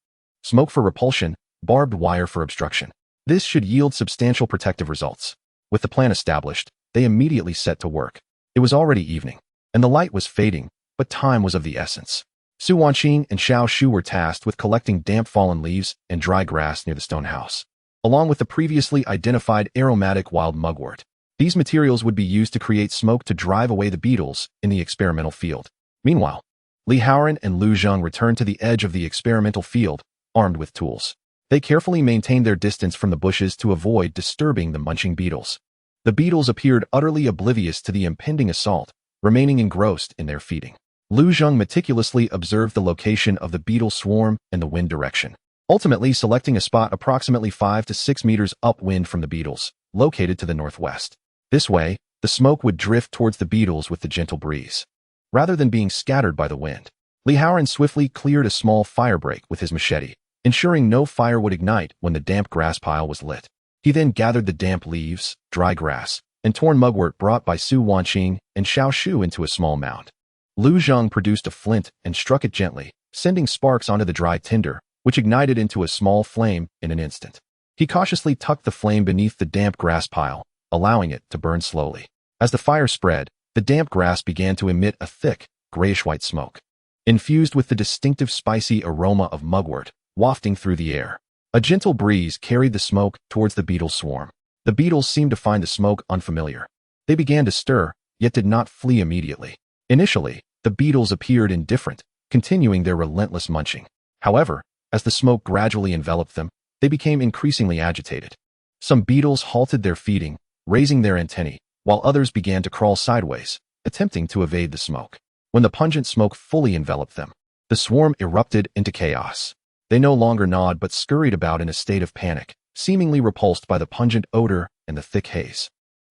Smoke for repulsion, barbed wire for obstruction. This should yield substantial protective results. With the plan established, they immediately set to work. It was already evening, and the light was fading, but time was of the essence. Su Wanqing and Xiao Shu were tasked with collecting damp fallen leaves and dry grass near the stone house, along with the previously identified aromatic wild mugwort. These materials would be used to create smoke to drive away the beetles in the experimental field. Meanwhile, Li Haoran and Lu Zhang returned to the edge of the experimental field, armed with tools. They carefully maintained their distance from the bushes to avoid disturbing the munching beetles. The beetles appeared utterly oblivious to the impending assault, remaining engrossed in their feeding. Lu Zhang meticulously observed the location of the beetle swarm and the wind direction, ultimately selecting a spot approximately 5 to 6 meters upwind from the beetles, located to the northwest. This way, the smoke would drift towards the beetles with the gentle breeze, rather than being scattered by the wind. Li Haoran swiftly cleared a small fire break with his machete, ensuring no fire would ignite when the damp grass pile was lit. He then gathered the damp leaves, dry grass, and torn mugwort brought by Su Wanqing and Xiao Shu into a small mound. Lu Zhang produced a flint and struck it gently, sending sparks onto the dry tinder, which ignited into a small flame in an instant. He cautiously tucked the flame beneath the damp grass pile, allowing it to burn slowly. As the fire spread, the damp grass began to emit a thick, grayish-white smoke, infused with the distinctive spicy aroma of mugwort, wafting through the air. A gentle breeze carried the smoke towards the beetle swarm. The beetles seemed to find the smoke unfamiliar. They began to stir, yet did not flee immediately. Initially, the beetles appeared indifferent, continuing their relentless munching. However, as the smoke gradually enveloped them, they became increasingly agitated. Some beetles halted their feeding, raising their antennae, while others began to crawl sideways, attempting to evade the smoke. When the pungent smoke fully enveloped them, the swarm erupted into chaos. They no longer gnawed but scurried about in a state of panic, seemingly repulsed by the pungent odor and the thick haze.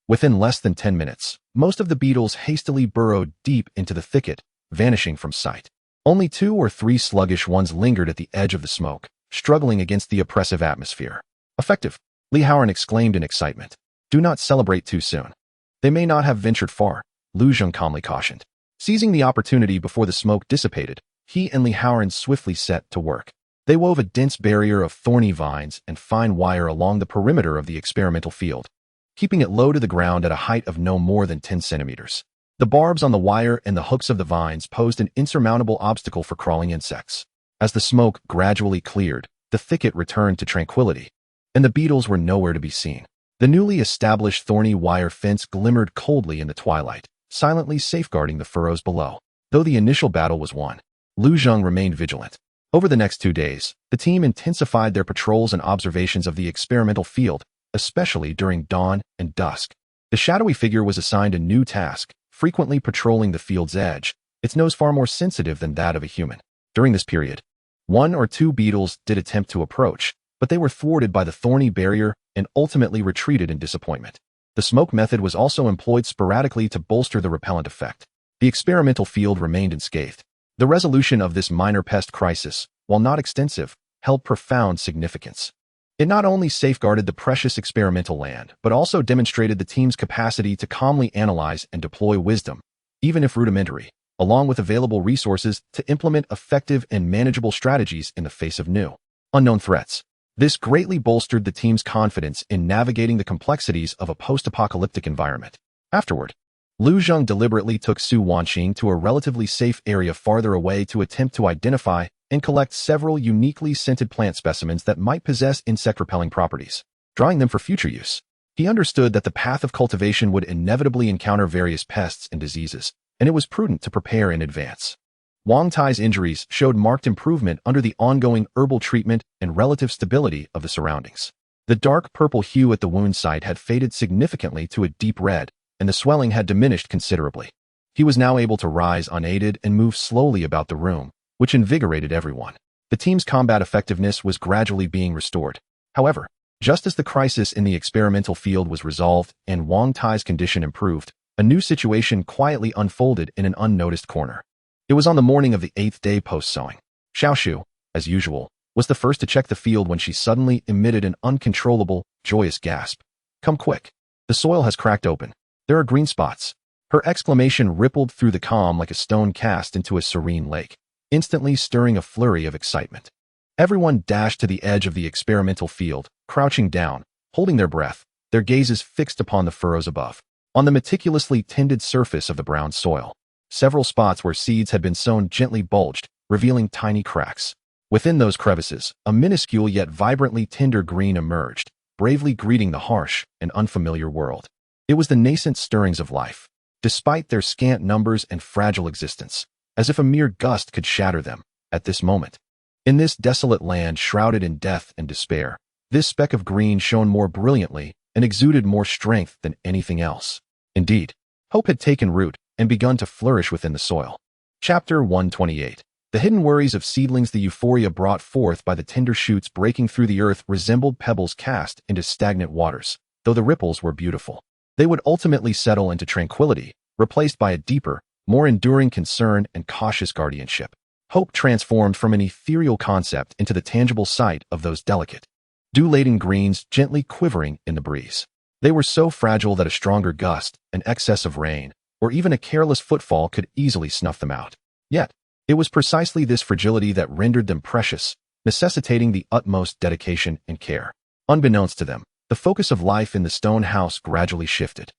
Within less than 10 minutes, most of the beetles hastily burrowed deep into the thicket, vanishing from sight. Only 2 or 3 sluggish ones lingered at the edge of the smoke, struggling against the oppressive atmosphere. Effective, Li Haoran exclaimed in excitement. Do not celebrate too soon. They may not have ventured far, Lu Zhang calmly cautioned. Seizing the opportunity before the smoke dissipated, he and Li Haoran swiftly set to work. They wove a dense barrier of thorny vines and fine wire along the perimeter of the experimental field, keeping it low to the ground at a height of no more than 10 centimeters. The barbs on the wire and the hooks of the vines posed an insurmountable obstacle for crawling insects. As the smoke gradually cleared, the thicket returned to tranquility, and the beetles were nowhere to be seen. The newly established thorny wire fence glimmered coldly in the twilight, silently safeguarding the furrows below. Though the initial battle was won, Lu Zhang remained vigilant. Over the next 2 days, the team intensified their patrols and observations of the experimental field, especially during dawn and dusk. The shadowy figure was assigned a new task, frequently patrolling the field's edge, its nose far more sensitive than that of a human. During this period, 1 or 2 beetles did attempt to approach, but they were thwarted by the thorny barrier and ultimately retreated in disappointment. The smoke method was also employed sporadically to bolster the repellent effect. The experimental field remained unscathed. The resolution of this minor pest crisis, while not extensive, held profound significance. It not only safeguarded the precious experimental land, but also demonstrated the team's capacity to calmly analyze and deploy wisdom, even if rudimentary, along with available resources to implement effective and manageable strategies in the face of new, unknown threats. This greatly bolstered the team's confidence in navigating the complexities of a post-apocalyptic environment. Afterward, Lu Zheng deliberately took Su Wanqing to a relatively safe area farther away to attempt to identify and collect several uniquely scented plant specimens that might possess insect-repelling properties, drawing them for future use. He understood that the path of cultivation would inevitably encounter various pests and diseases, and it was prudent to prepare in advance. Wang Tai's injuries showed marked improvement under the ongoing herbal treatment and relative stability of the surroundings. The dark purple hue at the wound site had faded significantly to a deep red, and the swelling had diminished considerably. He was now able to rise unaided and move slowly about the room, which invigorated everyone. The team's combat effectiveness was gradually being restored. However, just as the crisis in the experimental field was resolved and Wang Tai's condition improved, a new situation quietly unfolded in an unnoticed corner. It was on the morning of the 8th day post-sowing. Xiaoshu, as usual, was the first to check the field when she suddenly emitted an uncontrollable, joyous gasp. "Come quick. The soil has cracked open. There are green spots." Her exclamation rippled through the calm like a stone cast into a serene lake, instantly stirring a flurry of excitement. Everyone dashed to the edge of the experimental field, crouching down, holding their breath, their gazes fixed upon the furrows above. On the meticulously tended surface of the brown soil, several spots where seeds had been sown gently bulged, revealing tiny cracks. Within those crevices, a minuscule yet vibrantly tender green emerged, bravely greeting the harsh and unfamiliar world. It was the nascent stirrings of life, despite their scant numbers and fragile existence, as if a mere gust could shatter them at this moment. In this desolate land shrouded in death and despair, this speck of green shone more brilliantly and exuded more strength than anything else. Indeed, hope had taken root and begun to flourish within the soil. Chapter 128. The hidden worries of seedlings. The euphoria brought forth by the tender shoots breaking through the earth resembled pebbles cast into stagnant waters, though the ripples were beautiful. They would ultimately settle into tranquility, replaced by a deeper, more enduring concern and cautious guardianship. Hope transformed from an ethereal concept into the tangible sight of those delicate, dew-laden greens gently quivering in the breeze. They were so fragile that a stronger gust, an excess of rain, or even a careless footfall could easily snuff them out. Yet, it was precisely this fragility that rendered them precious, necessitating the utmost dedication and care. Unbeknownst to them, the focus of life in the stone house gradually shifted.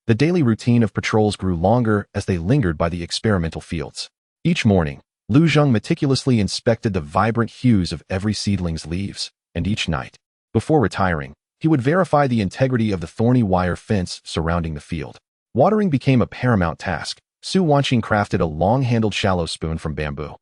The daily routine of patrols grew longer as they lingered by the experimental fields. Each morning, Lu Zheng meticulously inspected the vibrant hues of every seedling's leaves, and each night, before retiring, he would verify the integrity of the thorny wire fence surrounding the field. Watering became a paramount task. Su Wanqing crafted a long-handled shallow spoon from bamboo,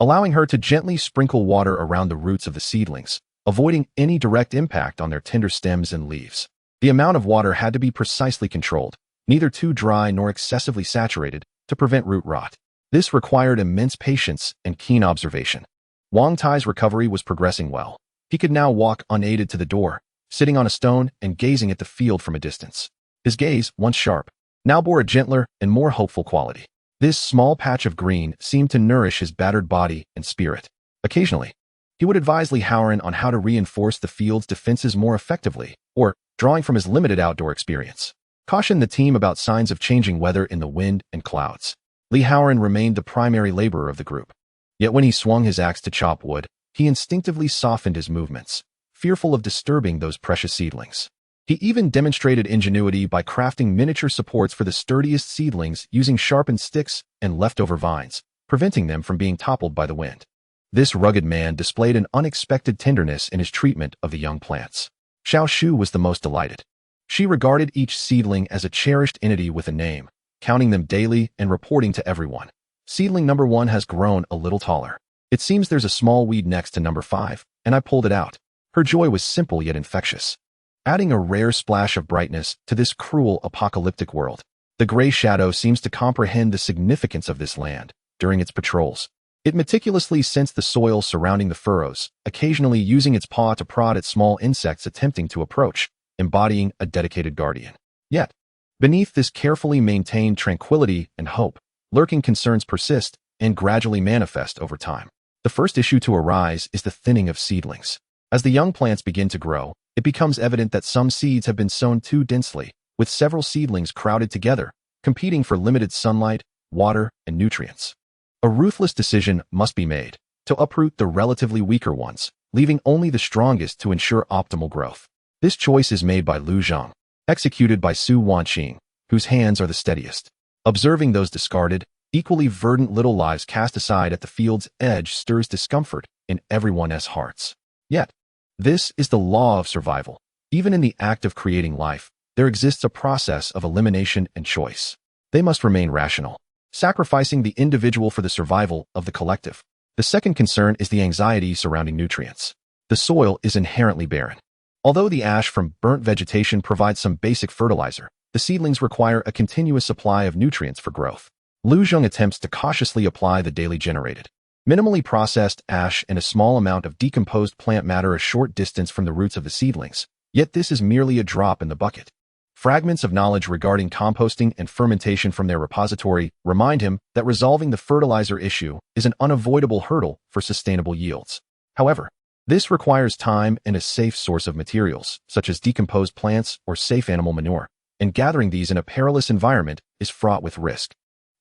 allowing her to gently sprinkle water around the roots of the seedlings, avoiding any direct impact on their tender stems and leaves. The amount of water had to be precisely controlled, neither too dry nor excessively saturated, to prevent root rot. This required immense patience and keen observation. Wang Tai's recovery was progressing well. He could now walk unaided to the door, sitting on a stone and gazing at the field from a distance. His gaze, once sharp, now bore a gentler and more hopeful quality. This small patch of green seemed to nourish his battered body and spirit. Occasionally, he would advise Li Haoran on how to reinforce the field's defenses more effectively, or, drawing from his limited outdoor experience, caution the team about signs of changing weather in the wind and clouds. Li Haoran remained the primary laborer of the group. Yet when he swung his axe to chop wood, he instinctively softened his movements, fearful of disturbing those precious seedlings. He even demonstrated ingenuity by crafting miniature supports for the sturdiest seedlings using sharpened sticks and leftover vines, preventing them from being toppled by the wind. This rugged man displayed an unexpected tenderness in his treatment of the young plants. Xiao Shu was the most delighted. She regarded each seedling as a cherished entity with a name, counting them daily and reporting to everyone. Seedling number 1 has grown a little taller. It seems there's a small weed next to number 5, and I pulled it out. Her joy was simple yet infectious, adding a rare splash of brightness to this cruel apocalyptic world. The gray shadow seems to comprehend the significance of this land during its patrols. It meticulously sensed the soil surrounding the furrows, occasionally using its paw to prod at small insects attempting to approach, embodying a dedicated guardian. Yet, beneath this carefully maintained tranquility and hope, lurking concerns persist and gradually manifest over time. The first issue to arise is the thinning of seedlings. As the young plants begin to grow, it becomes evident that some seeds have been sown too densely, with several seedlings crowded together, competing for limited sunlight, water, and nutrients. A ruthless decision must be made to uproot the relatively weaker ones, leaving only the strongest to ensure optimal growth. This choice is made by Lu Zhang, executed by Su Wanqing, whose hands are the steadiest. Observing those discarded, equally verdant little lives cast aside at the field's edge stirs discomfort in everyone's hearts. Yet, this is the law of survival. Even in the act of creating life, there exists a process of elimination and choice. They must remain rational, sacrificing the individual for the survival of the collective. The second concern is the anxiety surrounding nutrients. The soil is inherently barren. Although the ash from burnt vegetation provides some basic fertilizer, the seedlings require a continuous supply of nutrients for growth. Lu Zhang attempts to cautiously apply the daily generated, minimally processed ash and a small amount of decomposed plant matter a short distance from the roots of the seedlings, yet this is merely a drop in the bucket. Fragments of knowledge regarding composting and fermentation from their repository remind him that resolving the fertilizer issue is an unavoidable hurdle for sustainable yields. However, this requires time and a safe source of materials, such as decomposed plants or safe animal manure, and gathering these in a perilous environment is fraught with risk.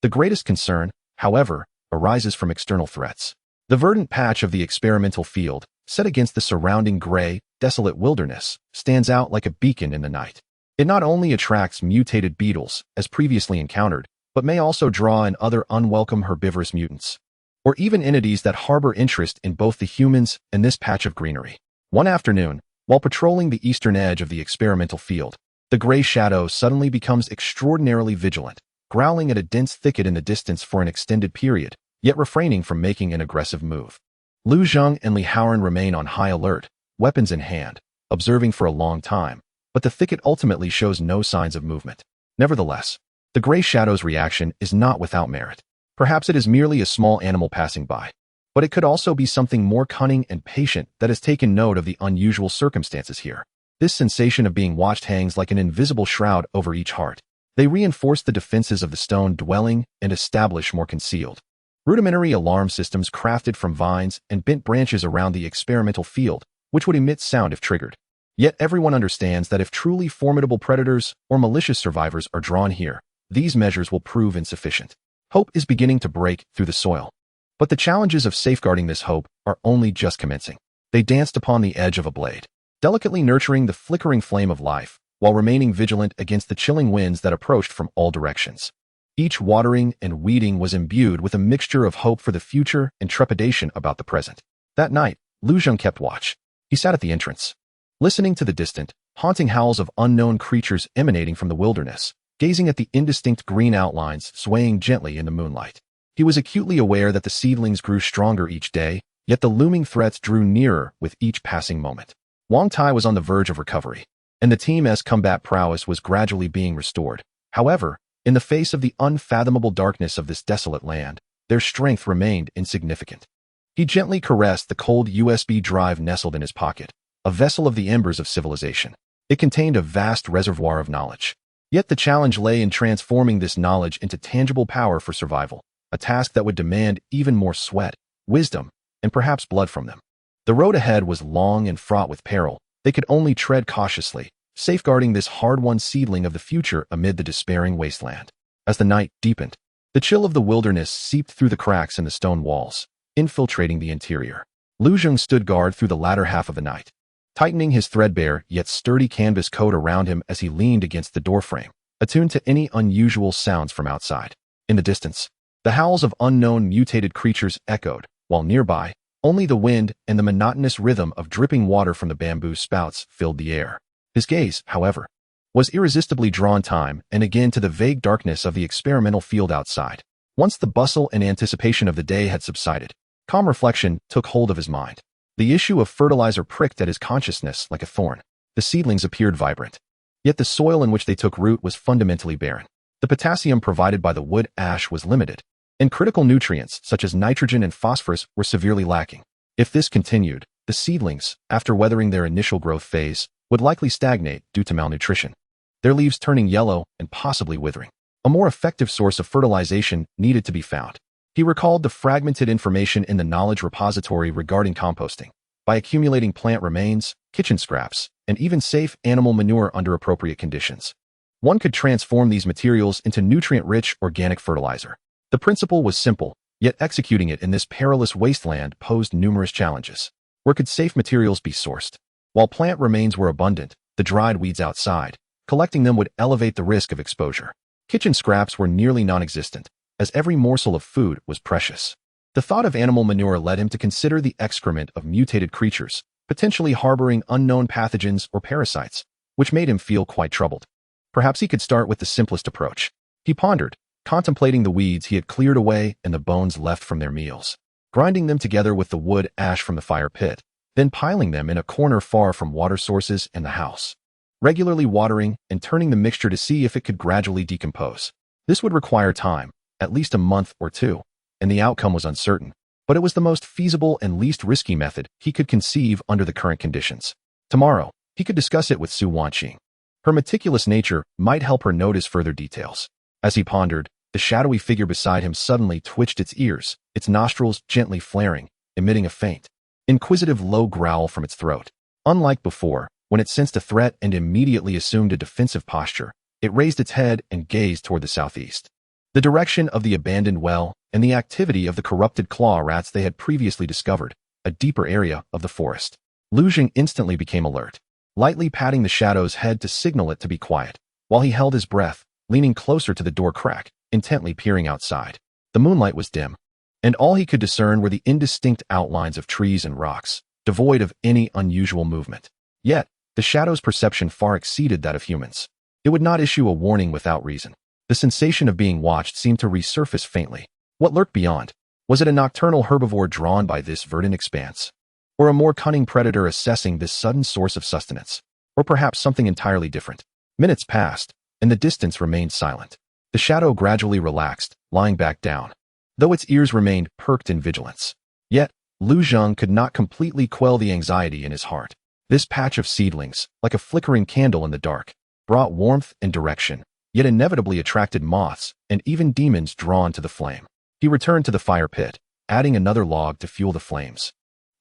The greatest concern, however, arises from external threats. The verdant patch of the experimental field, set against the surrounding gray, desolate wilderness, stands out like a beacon in the night. It not only attracts mutated beetles, as previously encountered, but may also draw in other unwelcome herbivorous mutants, or even entities that harbor interest in both the humans and this patch of greenery. One afternoon, while patrolling the eastern edge of the experimental field, the gray shadow suddenly becomes extraordinarily vigilant, growling at a dense thicket in the distance for an extended period, yet refraining from making an aggressive move. Lu Zhang and Li Haoran remain on high alert, weapons in hand, observing for a long time, but the thicket ultimately shows no signs of movement. Nevertheless, the gray shadow's reaction is not without merit. Perhaps it is merely a small animal passing by, but it could also be something more cunning and patient that has taken note of the unusual circumstances here. This sensation of being watched hangs like an invisible shroud over each heart. They reinforce the defenses of the stone dwelling and establish more concealed, rudimentary alarm systems crafted from vines and bent branches around the experimental field, which would emit sound if triggered. Yet everyone understands that if truly formidable predators or malicious survivors are drawn here, these measures will prove insufficient. Hope is beginning to break through the soil. But the challenges of safeguarding this hope are only just commencing. They danced upon the edge of a blade, delicately nurturing the flickering flame of life, while remaining vigilant against the chilling winds that approached from all directions. Each watering and weeding was imbued with a mixture of hope for the future and trepidation about the present. That night, Lu Zhang kept watch. He sat at the entrance, listening to the distant, haunting howls of unknown creatures emanating from the wilderness, gazing at the indistinct green outlines swaying gently in the moonlight. He was acutely aware that the seedlings grew stronger each day, yet the looming threats drew nearer with each passing moment. Wang Tai was on the verge of recovery, and the team's combat prowess was gradually being restored. However, in the face of the unfathomable darkness of this desolate land, their strength remained insignificant. He gently caressed the cold USB drive nestled in his pocket, a vessel of the embers of civilization. It contained a vast reservoir of knowledge. Yet the challenge lay in transforming this knowledge into tangible power for survival, a task that would demand even more sweat, wisdom, and perhaps blood from them. The road ahead was long and fraught with peril. They could only tread cautiously, safeguarding this hard-won seedling of the future amid the despairing wasteland. As the night deepened, the chill of the wilderness seeped through the cracks in the stone walls, infiltrating the interior. Lu Zhang stood guard through the latter half of the night, tightening his threadbare yet sturdy canvas coat around him as he leaned against the doorframe, attuned to any unusual sounds from outside. In the distance, the howls of unknown mutated creatures echoed, while nearby, only the wind and the monotonous rhythm of dripping water from the bamboo spouts filled the air. His gaze, however, was irresistibly drawn time and again to the vague darkness of the experimental field outside. Once the bustle and anticipation of the day had subsided, calm reflection took hold of his mind. The issue of fertilizer pricked at his consciousness like a thorn. The seedlings appeared vibrant, yet the soil in which they took root was fundamentally barren. The potassium provided by the wood ash was limited, and critical nutrients such as nitrogen and phosphorus were severely lacking. If this continued, the seedlings, after weathering their initial growth phase, would likely stagnate due to malnutrition. their leaves turning yellow and possibly withering. A more effective source of fertilization needed to be found. He recalled the fragmented information in the knowledge repository regarding composting. By accumulating plant remains, kitchen scraps, and even safe animal manure under appropriate conditions, one could transform these materials into nutrient-rich organic fertilizer. The principle was simple, yet executing it in this perilous wasteland posed numerous challenges. Where could safe materials be sourced? While plant remains were abundant, the dried weeds outside, collecting them would elevate the risk of exposure. Kitchen scraps were nearly non-existent, as every morsel of food was precious. The thought of animal manure led him to consider the excrement of mutated creatures, potentially harboring unknown pathogens or parasites, which made him feel quite troubled. Perhaps he could start with the simplest approach. He pondered, contemplating the weeds he had cleared away and the bones left from their meals, grinding them together with the wood ash from the fire pit, then piling them in a corner far from water sources and the house, regularly watering and turning the mixture to see if it could gradually decompose. This would require time, at least a month or two, and the outcome was uncertain, but it was the most feasible and least risky method he could conceive under the current conditions. Tomorrow, he could discuss it with Su Wanqing. Her meticulous nature might help her notice further details. As he pondered, the shadowy figure beside him suddenly twitched its ears, its nostrils gently flaring, emitting a faint, inquisitive low growl from its throat. Unlike before, when it sensed a threat and immediately assumed a defensive posture, it raised its head and gazed toward the southeast, the direction of the abandoned well and the activity of the corrupted claw rats they had previously discovered, a deeper area of the forest. Lu Jing instantly became alert, lightly patting the shadow's head to signal it to be quiet, while he held his breath, leaning closer to the door crack, intently peering outside. The moonlight was dim, and all he could discern were the indistinct outlines of trees and rocks, devoid of any unusual movement. Yet, the shadow's perception far exceeded that of humans. It would not issue a warning without reason. The sensation of being watched seemed to resurface faintly. What lurked beyond? Was it a nocturnal herbivore drawn by this verdant expanse? Or a more cunning predator assessing this sudden source of sustenance? Or perhaps something entirely different? Minutes passed, and the distance remained silent. The shadow gradually relaxed, lying back down, though its ears remained perked in vigilance. Yet, Lu Jing could not completely quell the anxiety in his heart. This patch of seedlings, like a flickering candle in the dark, brought warmth and direction, yet inevitably attracted moths and even demons drawn to the flame. He returned to the fire pit, adding another log to fuel the flames,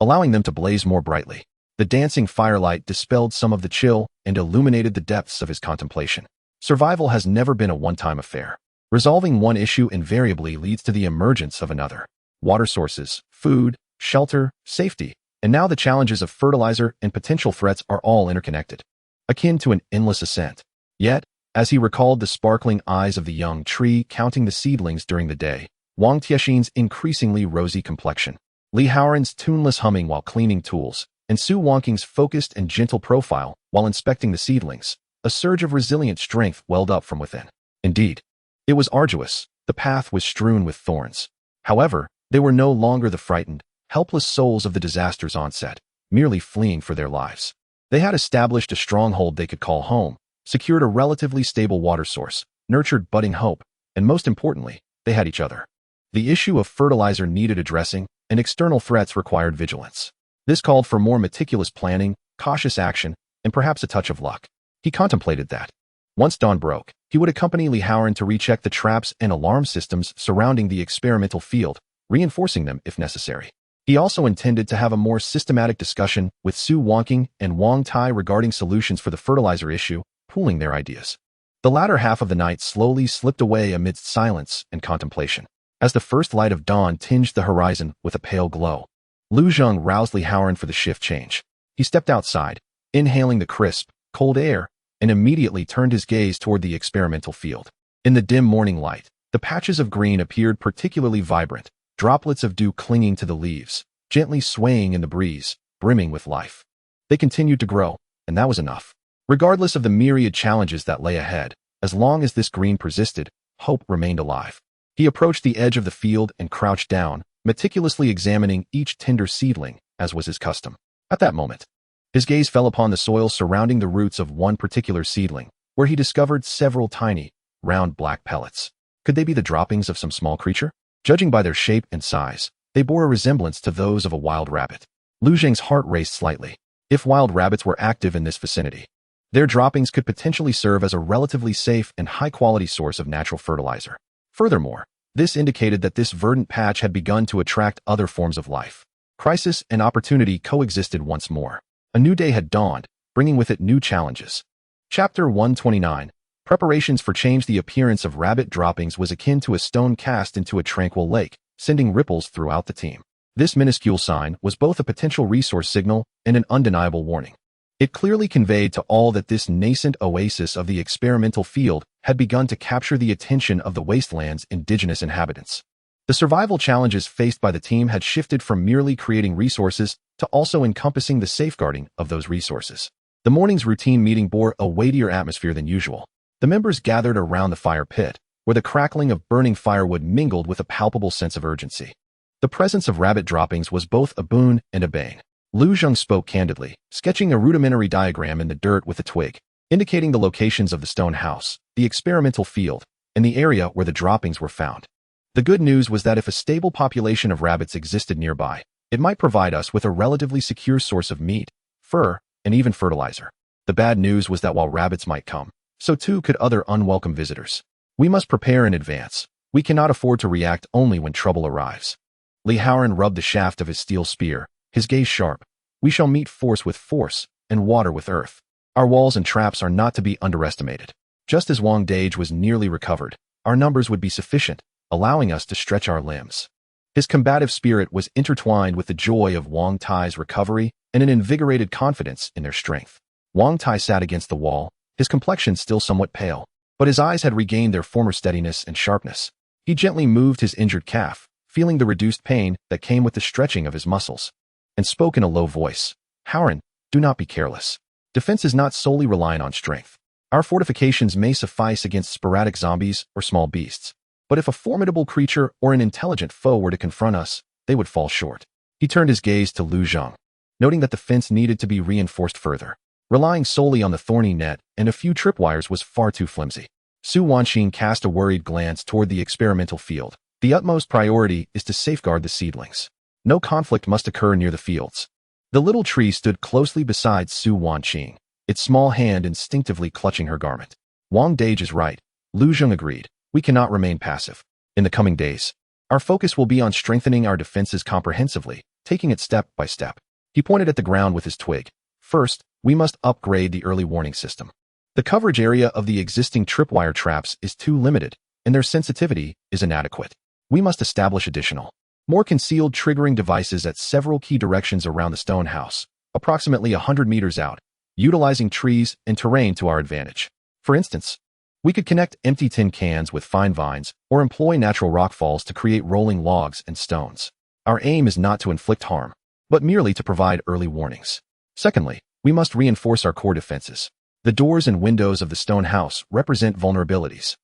allowing them to blaze more brightly. The dancing firelight dispelled some of the chill and illuminated the depths of his contemplation. Survival has never been a one-time affair. Resolving one issue invariably leads to the emergence of another. Water sources, food, shelter, safety, and now the challenges of fertilizer and potential threats are all interconnected, akin to an endless ascent. Yet, as he recalled the sparkling eyes of the young tree counting the seedlings during the day, Wang Tiexin's increasingly rosy complexion, Li Haoran's tuneless humming while cleaning tools, and Su Wanqing's focused and gentle profile while inspecting the seedlings, a surge of resilient strength welled up from within. Indeed, it was arduous. The path was strewn with thorns. However, they were no longer the frightened, helpless souls of the disaster's onset, merely fleeing for their lives. They had established a stronghold they could call home, secured a relatively stable water source, nurtured budding hope, and most importantly, they had each other. The issue of fertilizer needed addressing, and external threats required vigilance. This called for more meticulous planning, cautious action, and perhaps a touch of luck. He contemplated that. Once dawn broke, he would accompany Li Haoran to recheck the traps and alarm systems surrounding the experimental field, reinforcing them if necessary. He also intended to have a more systematic discussion with Su Wanqing and Wang Tai regarding solutions for the fertilizer issue, pooling their ideas. The latter half of the night slowly slipped away amidst silence and contemplation. As the first light of dawn tinged the horizon with a pale glow, Lu Jing roused Li Haoran for the shift change. He stepped outside, inhaling the crisp, cold air, and immediately turned his gaze toward the experimental field. In the dim morning light, the patches of green appeared particularly vibrant, droplets of dew clinging to the leaves, gently swaying in the breeze, brimming with life. They continued to grow, and that was enough. Regardless of the myriad challenges that lay ahead, as long as this green persisted, hope remained alive. He approached the edge of the field and crouched down, meticulously examining each tender seedling, as was his custom. At that moment, his gaze fell upon the soil surrounding the roots of one particular seedling, where he discovered several tiny, round black pellets. Could they be the droppings of some small creature? Judging by their shape and size, they bore a resemblance to those of a wild rabbit. Lu Jing's heart raced slightly. If wild rabbits were active in this vicinity, Their droppings could potentially serve as a relatively safe and high-quality source of natural fertilizer. Furthermore, this indicated that this verdant patch had begun to attract other forms of life. Crisis and opportunity coexisted once more. A new day had dawned, bringing with it new challenges. Chapter 129. Preparations for change. The appearance of rabbit droppings was akin to a stone cast into a tranquil lake, sending ripples throughout the team. This minuscule sign was both a potential resource signal and an undeniable warning. It clearly conveyed to all that this nascent oasis of the experimental field had begun to capture the attention of the Wasteland's indigenous inhabitants. The survival challenges faced by the team had shifted from merely creating resources to also encompassing the safeguarding of those resources. The morning's routine meeting bore a weightier atmosphere than usual. The members gathered around the fire pit, where the crackling of burning firewood mingled with a palpable sense of urgency. The presence of rabbit droppings was both a boon and a bane. Lu Zheng spoke candidly, sketching a rudimentary diagram in the dirt with a twig, indicating the locations of the stone house, the experimental field, and the area where the droppings were found. The good news was that if a stable population of rabbits existed nearby, it might provide us with a relatively secure source of meat, fur, and even fertilizer. The bad news was that while rabbits might come, so too could other unwelcome visitors. We must prepare in advance. We cannot afford to react only when trouble arrives. Li Haoran rubbed the shaft of his steel spear, his gaze sharp. We shall meet force with force, and water with earth. Our walls and traps are not to be underestimated. Just as Wang Dage was nearly recovered, our numbers would be sufficient, allowing us to stretch our limbs. His combative spirit was intertwined with the joy of Wang Tai's recovery and an invigorated confidence in their strength. Wang Tai sat against the wall, his complexion still somewhat pale, but his eyes had regained their former steadiness and sharpness. He gently moved his injured calf, feeling the reduced pain that came with the stretching of his muscles, and spoke in a low voice. Haoran, do not be careless. Defense is not solely reliant on strength. Our fortifications may suffice against sporadic zombies or small beasts, but if a formidable creature or an intelligent foe were to confront us, they would fall short. He turned his gaze to Lu Zheng, noting that the fence needed to be reinforced further. Relying solely on the thorny net and a few tripwires was far too flimsy. Su Wanxin cast a worried glance toward the experimental field. The utmost priority is to safeguard the seedlings. No conflict must occur near the fields. The little tree stood closely beside Su Wanxin, its small hand instinctively clutching her garment. Wang Dage is right, Lu Zheng agreed. We cannot remain passive. In the coming days, our focus will be on strengthening our defenses comprehensively, taking it step by step. He pointed at the ground with his twig. First, we must upgrade the early warning system. The coverage area of the existing tripwire traps is too limited, and their sensitivity is inadequate. We must establish additional, more concealed triggering devices at several key directions around the stone house, approximately 100 meters out, utilizing trees and terrain to our advantage. For instance, we could connect empty tin cans with fine vines or employ natural rockfalls to create rolling logs and stones. Our aim is not to inflict harm, but merely to provide early warnings. Secondly, we must reinforce our core defenses. The doors and windows of the stone house represent vulnerabilities.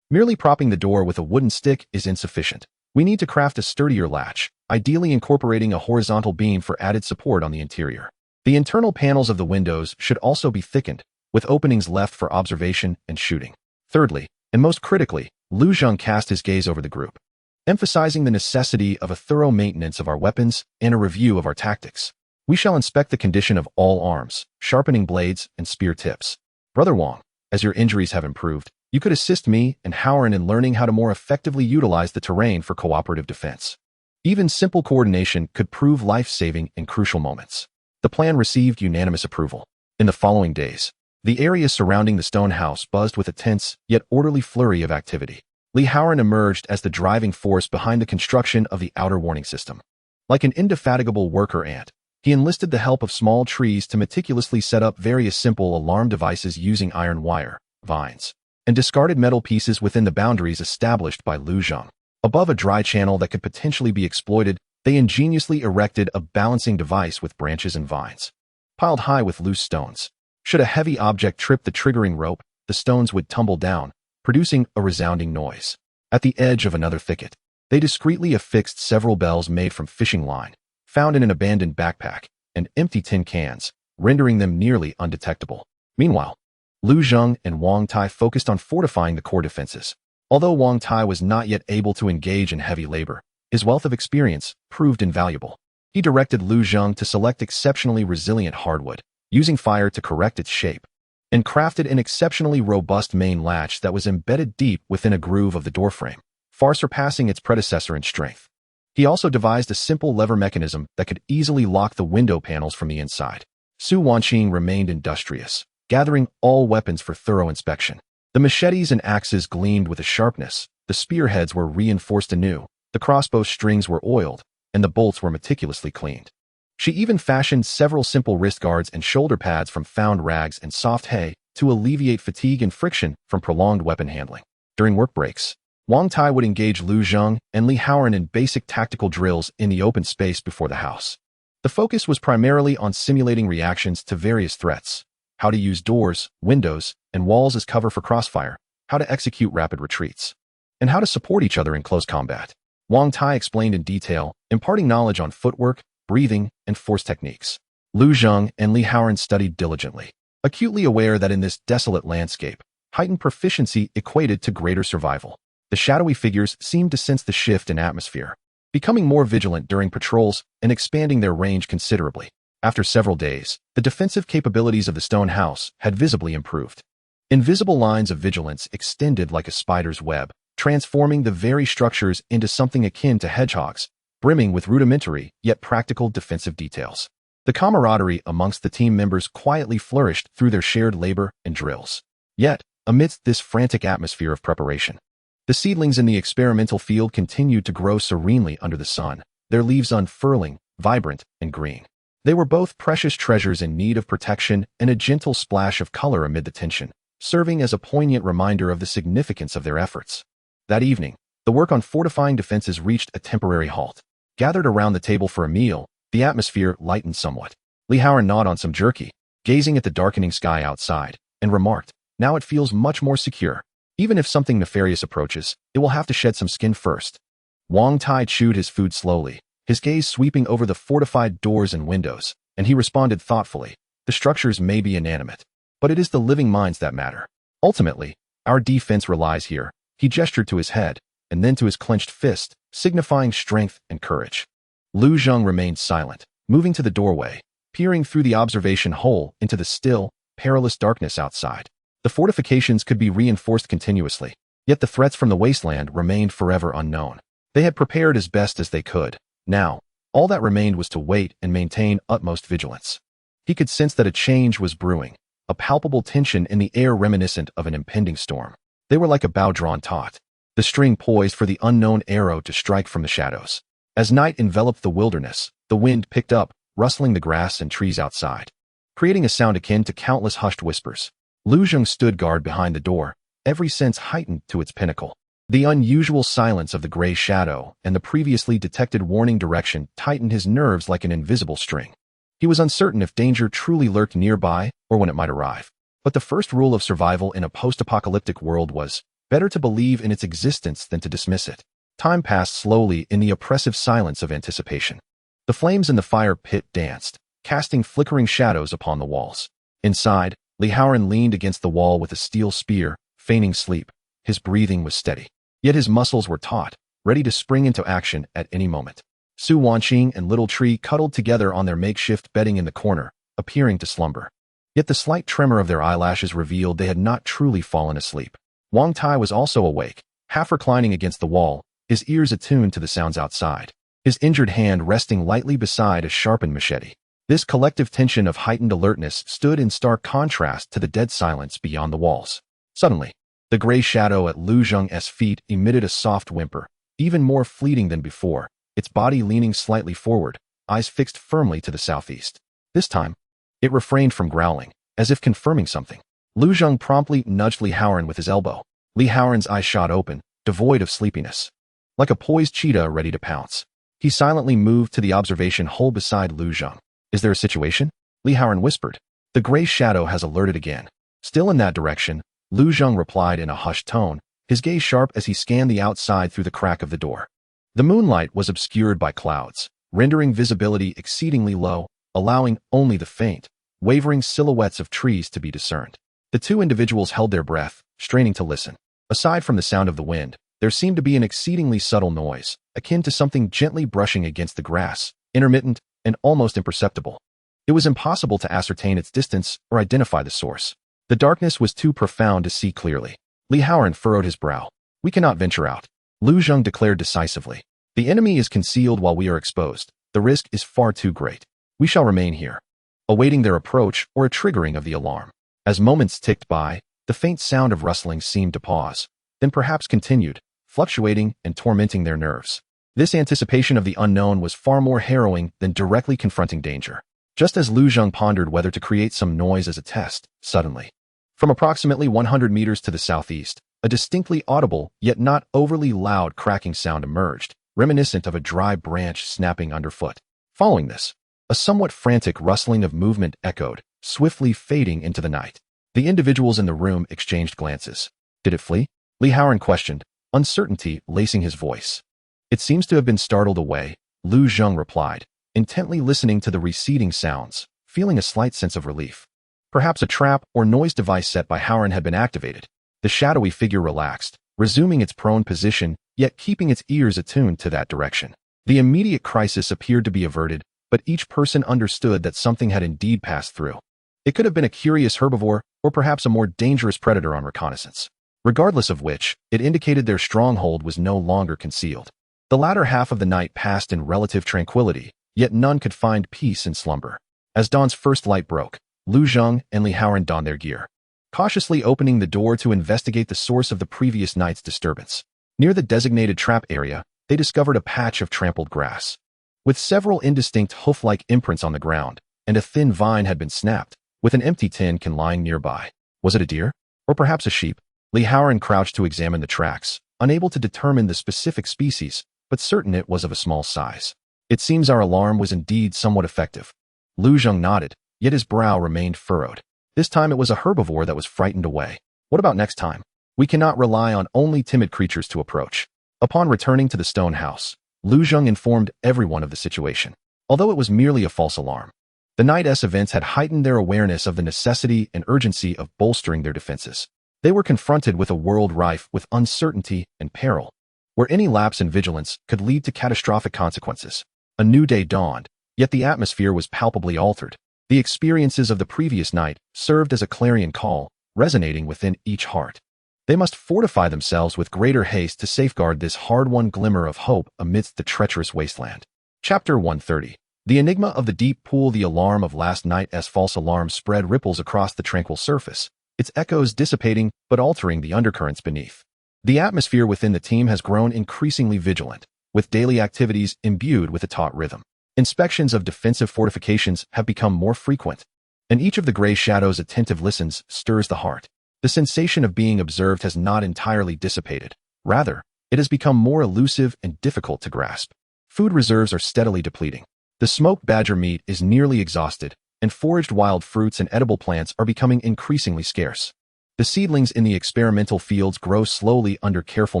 Merely propping the door with a wooden stick is insufficient. We need to craft a sturdier latch, ideally incorporating a horizontal beam for added support on the interior. The internal panels of the windows should also be thickened, with openings left for observation and shooting. Thirdly, and most critically, Lu Zheng cast his gaze over the group, emphasizing the necessity of a thorough maintenance of our weapons and a review of our tactics. We shall inspect the condition of all arms, sharpening blades and spear tips. Brother Wang, as your injuries have improved, you could assist me and Haoran in learning how to more effectively utilize the terrain for cooperative defense. Even simple coordination could prove life-saving in crucial moments. The plan received unanimous approval. In the following days, the area surrounding the stone house buzzed with a tense yet orderly flurry of activity. Li Haoran emerged as the driving force behind the construction of the outer warning system. Like an indefatigable worker ant, he enlisted the help of small trees to meticulously set up various simple alarm devices using iron wire, vines, and discarded metal pieces within the boundaries established by Lu Zheng. Above a dry channel that could potentially be exploited, they ingeniously erected a balancing device with branches and vines, piled high with loose stones. Should a heavy object trip the triggering rope, the stones would tumble down, producing a resounding noise. At the edge of another thicket, they discreetly affixed several bells made from fishing line, found in an abandoned backpack, and empty tin cans, rendering them nearly undetectable. Meanwhile, Lu Zheng and Wang Tai focused on fortifying the core defenses. Although Wang Tai was not yet able to engage in heavy labor, his wealth of experience proved invaluable. He directed Lu Zheng to select exceptionally resilient hardwood, using fire to correct its shape, and crafted an exceptionally robust main latch that was embedded deep within a groove of the doorframe, far surpassing its predecessor in strength. He also devised a simple lever mechanism that could easily lock the window panels from the inside. Su Wanqing remained industrious, gathering all weapons for thorough inspection. The machetes and axes gleamed with a sharpness, the spearheads were reinforced anew, the crossbow strings were oiled, and the bolts were meticulously cleaned. She even fashioned several simple wrist guards and shoulder pads from found rags and soft hay to alleviate fatigue and friction from prolonged weapon handling. During work breaks, Wang Tai would engage Lu Zheng and Li Haoran in basic tactical drills in the open space before the house. The focus was primarily on simulating reactions to various threats, how to use doors, windows, and walls as cover for crossfire, how to execute rapid retreats, and how to support each other in close combat. Wang Tai explained in detail, imparting knowledge on footwork, breathing, and force techniques. Lu Zheng and Li Haoran studied diligently, acutely aware that in this desolate landscape, heightened proficiency equated to greater survival. The shadowy figures seemed to sense the shift in atmosphere, becoming more vigilant during patrols and expanding their range considerably. After several days, the defensive capabilities of the stone house had visibly improved. Invisible lines of vigilance extended like a spider's web, transforming the very structures into something akin to hedgehogs, brimming with rudimentary yet practical defensive details. The camaraderie amongst the team members quietly flourished through their shared labor and drills. Yet, amidst this frantic atmosphere of preparation, the seedlings in the experimental field continued to grow serenely under the sun, their leaves unfurling, vibrant, and green. They were both precious treasures in need of protection and a gentle splash of color amid the tension, serving as a poignant reminder of the significance of their efforts. That evening, the work on fortifying defenses reached a temporary halt. Gathered around the table for a meal, the atmosphere lightened somewhat. Li Haoran gnawed on some jerky, gazing at the darkening sky outside, and remarked, "Now it feels much more secure. Even if something nefarious approaches, it will have to shed some skin first." Wang Tai chewed his food slowly, his gaze sweeping over the fortified doors and windows, and he responded thoughtfully, "The structures may be inanimate, but it is the living minds that matter. Ultimately, our defense relies here." He gestured to his head, and then to his clenched fist, signifying strength and courage. Lu Zheng remained silent, moving to the doorway, peering through the observation hole into the still, perilous darkness outside. The fortifications could be reinforced continuously, yet the threats from the wasteland remained forever unknown. They had prepared as best as they could. Now, all that remained was to wait and maintain utmost vigilance. He could sense that a change was brewing, a palpable tension in the air reminiscent of an impending storm. They were like a bow drawn taut, the string poised for the unknown arrow to strike from the shadows. As night enveloped the wilderness, the wind picked up, rustling the grass and trees outside, creating a sound akin to countless hushed whispers. Lu Zheng stood guard behind the door, every sense heightened to its pinnacle. The unusual silence of the gray shadow and the previously detected warning direction tightened his nerves like an invisible string. He was uncertain if danger truly lurked nearby or when it might arrive. But the first rule of survival in a post-apocalyptic world was, better to believe in its existence than to dismiss it. Time passed slowly in the oppressive silence of anticipation. The flames in the fire pit danced, casting flickering shadows upon the walls. Inside, Li Haoran leaned against the wall with a steel spear, feigning sleep. His breathing was steady, yet his muscles were taut, ready to spring into action at any moment. Su Wanqing and Little Tree cuddled together on their makeshift bedding in the corner, appearing to slumber. Yet the slight tremor of their eyelashes revealed they had not truly fallen asleep. Wang Tai was also awake, half reclining against the wall, his ears attuned to the sounds outside, his injured hand resting lightly beside a sharpened machete. This collective tension of heightened alertness stood in stark contrast to the dead silence beyond the walls. Suddenly, the gray shadow at Lu Zheng's feet emitted a soft whimper, even more fleeting than before, its body leaning slightly forward, eyes fixed firmly to the southeast. This time, it refrained from growling, as if confirming something. Lu Zheng promptly nudged Li Haoran with his elbow. Li Haoran's eyes shot open, devoid of sleepiness. Like a poised cheetah ready to pounce, he silently moved to the observation hole beside Lu Zheng. "Is there a situation?" Li Haoran whispered. "The gray shadow has alerted again." Still in that direction, Lu Zheng replied in a hushed tone, his gaze sharp as he scanned the outside through the crack of the door. The moonlight was obscured by clouds, rendering visibility exceedingly low, allowing only the faint, wavering silhouettes of trees to be discerned. The two individuals held their breath, straining to listen. Aside from the sound of the wind, there seemed to be an exceedingly subtle noise, akin to something gently brushing against the grass, intermittent and almost imperceptible. It was impossible to ascertain its distance or identify the source. The darkness was too profound to see clearly. Li Haoran furrowed his brow. We cannot venture out, Lu Zheng declared decisively. The enemy is concealed while we are exposed. The risk is far too great. We shall remain here, awaiting their approach or a triggering of the alarm. As moments ticked by, the faint sound of rustling seemed to pause, then perhaps continued, fluctuating and tormenting their nerves. This anticipation of the unknown was far more harrowing than directly confronting danger. Just as Lu Zheng pondered whether to create some noise as a test, suddenly, from approximately 100 meters to the southeast, a distinctly audible, yet not overly loud cracking sound emerged, reminiscent of a dry branch snapping underfoot. Following this, a somewhat frantic rustling of movement echoed, swiftly fading into the night. The individuals in the room exchanged glances. Did it flee? Li Haoran questioned, uncertainty lacing his voice. It seems to have been startled away, Lu Zheng replied, intently listening to the receding sounds, feeling a slight sense of relief. Perhaps a trap or noise device set by Haoran had been activated. The shadowy figure relaxed, resuming its prone position, yet keeping its ears attuned to that direction. The immediate crisis appeared to be averted, but each person understood that something had indeed passed through. It could have been a curious herbivore, or perhaps a more dangerous predator on reconnaissance. Regardless of which, it indicated their stronghold was no longer concealed. The latter half of the night passed in relative tranquility, yet none could find peace in slumber. As dawn's first light broke, Lu Zheng and Li Haoran donned their gear, cautiously opening the door to investigate the source of the previous night's disturbance. Near the designated trap area, they discovered a patch of trampled grass, with several indistinct hoof-like imprints on the ground, and a thin vine had been snapped, with an empty tin can lying nearby. Was it a deer? Or perhaps a sheep? Li Haoran crouched to examine the tracks, unable to determine the specific species, but certain it was of a small size. It seems our alarm was indeed somewhat effective. Lu Zheng nodded, yet his brow remained furrowed. This time it was a herbivore that was frightened away. What about next time? We cannot rely on only timid creatures to approach. Upon returning to the stone house, Lu Zheng informed everyone of the situation. Although it was merely a false alarm, the night's events had heightened their awareness of the necessity and urgency of bolstering their defenses. They were confronted with a world rife with uncertainty and peril, where any lapse in vigilance could lead to catastrophic consequences. A new day dawned, yet the atmosphere was palpably altered. The experiences of the previous night served as a clarion call, resonating within each heart. They must fortify themselves with greater haste to safeguard this hard-won glimmer of hope amidst the treacherous wasteland. Chapter 130. The enigma of the deep pool. The alarm of last night's false alarm spread ripples across the tranquil surface, its echoes dissipating but altering the undercurrents beneath. The atmosphere within the team has grown increasingly vigilant, with daily activities imbued with a taut rhythm. Inspections of defensive fortifications have become more frequent, and each of the gray shadows' attentive listens stirs the heart. The sensation of being observed has not entirely dissipated. Rather, it has become more elusive and difficult to grasp. Food reserves are steadily depleting. The smoked badger meat is nearly exhausted, and foraged wild fruits and edible plants are becoming increasingly scarce. The seedlings in the experimental fields grow slowly under careful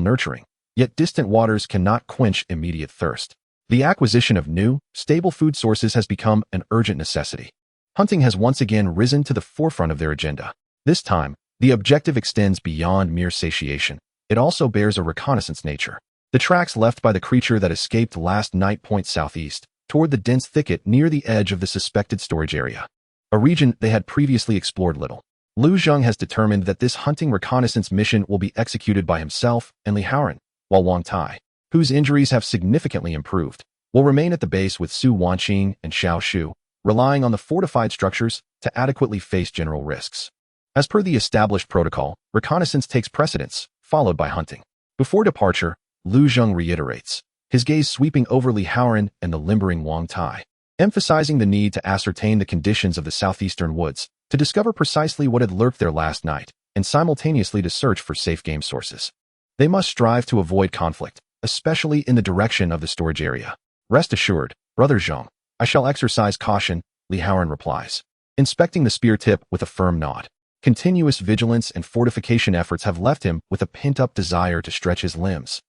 nurturing, yet distant waters cannot quench immediate thirst. The acquisition of new, stable food sources has become an urgent necessity. Hunting has once again risen to the forefront of their agenda. This time, the objective extends beyond mere satiation. It also bears a reconnaissance nature. The tracks left by the creature that escaped last night point southeast, toward the dense thicket near the edge of the suspected storage area, a region they had previously explored little. Lu Zheng has determined that this hunting reconnaissance mission will be executed by himself and Li Haoran, while Wang Tai, whose injuries have significantly improved, will remain at the base with Su Wanqing and Xiao Shu, relying on the fortified structures to adequately face general risks. As per the established protocol, reconnaissance takes precedence, followed by hunting. Before departure, Lu Zheng reiterates, his gaze sweeping over Li Haoran and the limbering Wang Tai, emphasizing the need to ascertain the conditions of the southeastern woods, to discover precisely what had lurked there last night, and simultaneously to search for safe game sources. They must strive to avoid conflict, especially in the direction of the storage area. Rest assured, Brother Zheng, I shall exercise caution, Li Haoran replies, inspecting the spear tip with a firm nod. Continuous vigilance and fortification efforts have left him with a pent-up desire to stretch his limbs,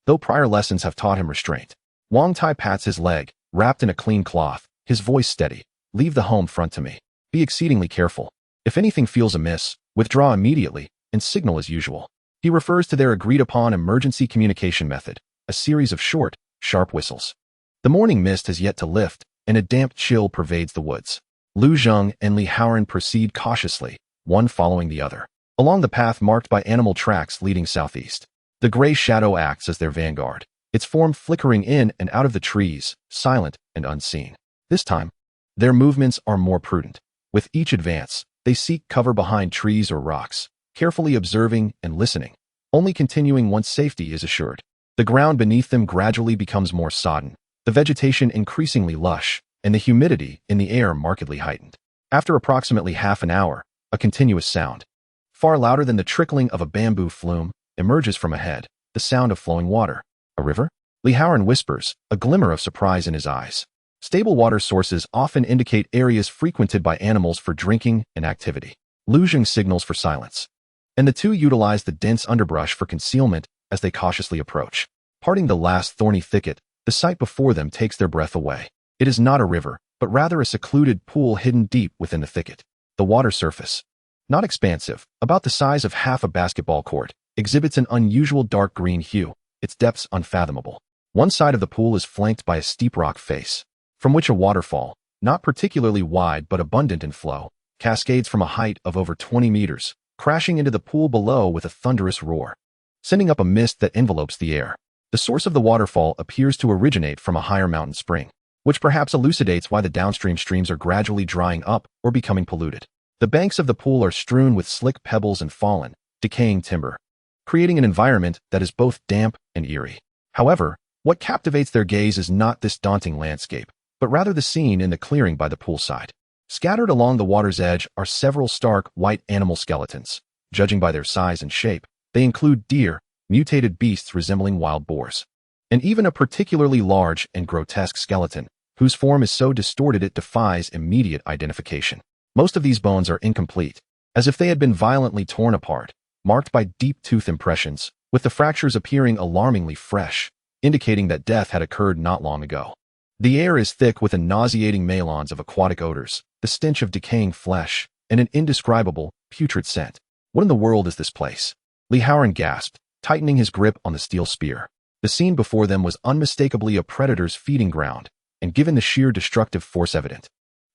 though prior lessons have taught him restraint. Wang Tai pats his leg, wrapped in a clean cloth, his voice steady. Leave the home front to me. Be exceedingly careful. If anything feels amiss, withdraw immediately, and signal as usual. He refers to their agreed-upon emergency communication method, a series of short, sharp whistles. The morning mist has yet to lift, and a damp chill pervades the woods. Lu Zheng and Li Haoran proceed cautiously, one following the other, along the path marked by animal tracks leading southeast. The gray shadow acts as their vanguard, its form flickering in and out of the trees, silent and unseen. This time, their movements are more prudent. With each advance, they seek cover behind trees or rocks, carefully observing and listening, only continuing once safety is assured. The ground beneath them gradually becomes more sodden, the vegetation increasingly lush, and the humidity in the air markedly heightened. After approximately half an hour, a continuous sound, far louder than the trickling of a bamboo flume, emerges from ahead, the sound of flowing water. A river? Lee Howard whispers, a glimmer of surprise in his eyes. Stable water sources often indicate areas frequented by animals for drinking and activity. Lu Zheng signals for silence, and the two utilize the dense underbrush for concealment as they cautiously approach. Parting the last thorny thicket, the sight before them takes their breath away. It is not a river, but rather a secluded pool hidden deep within the thicket. The water surface, not expansive, about the size of half a basketball court, exhibits an unusual dark green hue, its depths unfathomable. One side of the pool is flanked by a steep rock face, from which a waterfall, not particularly wide but abundant in flow, cascades from a height of over 20 meters, crashing into the pool below with a thunderous roar, sending up a mist that envelopes the air. The source of the waterfall appears to originate from a higher mountain spring, which perhaps elucidates why the downstream streams are gradually drying up or becoming polluted. The banks of the pool are strewn with slick pebbles and fallen, decaying timber, creating an environment that is both damp and eerie. However, what captivates their gaze is not this daunting landscape, but rather the scene in the clearing by the poolside. Scattered along the water's edge are several stark, white animal skeletons. Judging by their size and shape, they include deer, mutated beasts resembling wild boars, and even a particularly large and grotesque skeleton, whose form is so distorted it defies immediate identification. Most of these bones are incomplete, as if they had been violently torn apart, marked by deep tooth impressions, with the fractures appearing alarmingly fresh, indicating that death had occurred not long ago. The air is thick with a nauseating melange of aquatic odors, the stench of decaying flesh, and an indescribable, putrid scent. What in the world is this place? Lee Howard gasped, tightening his grip on the steel spear. The scene before them was unmistakably a predator's feeding ground, and given the sheer destructive force evident,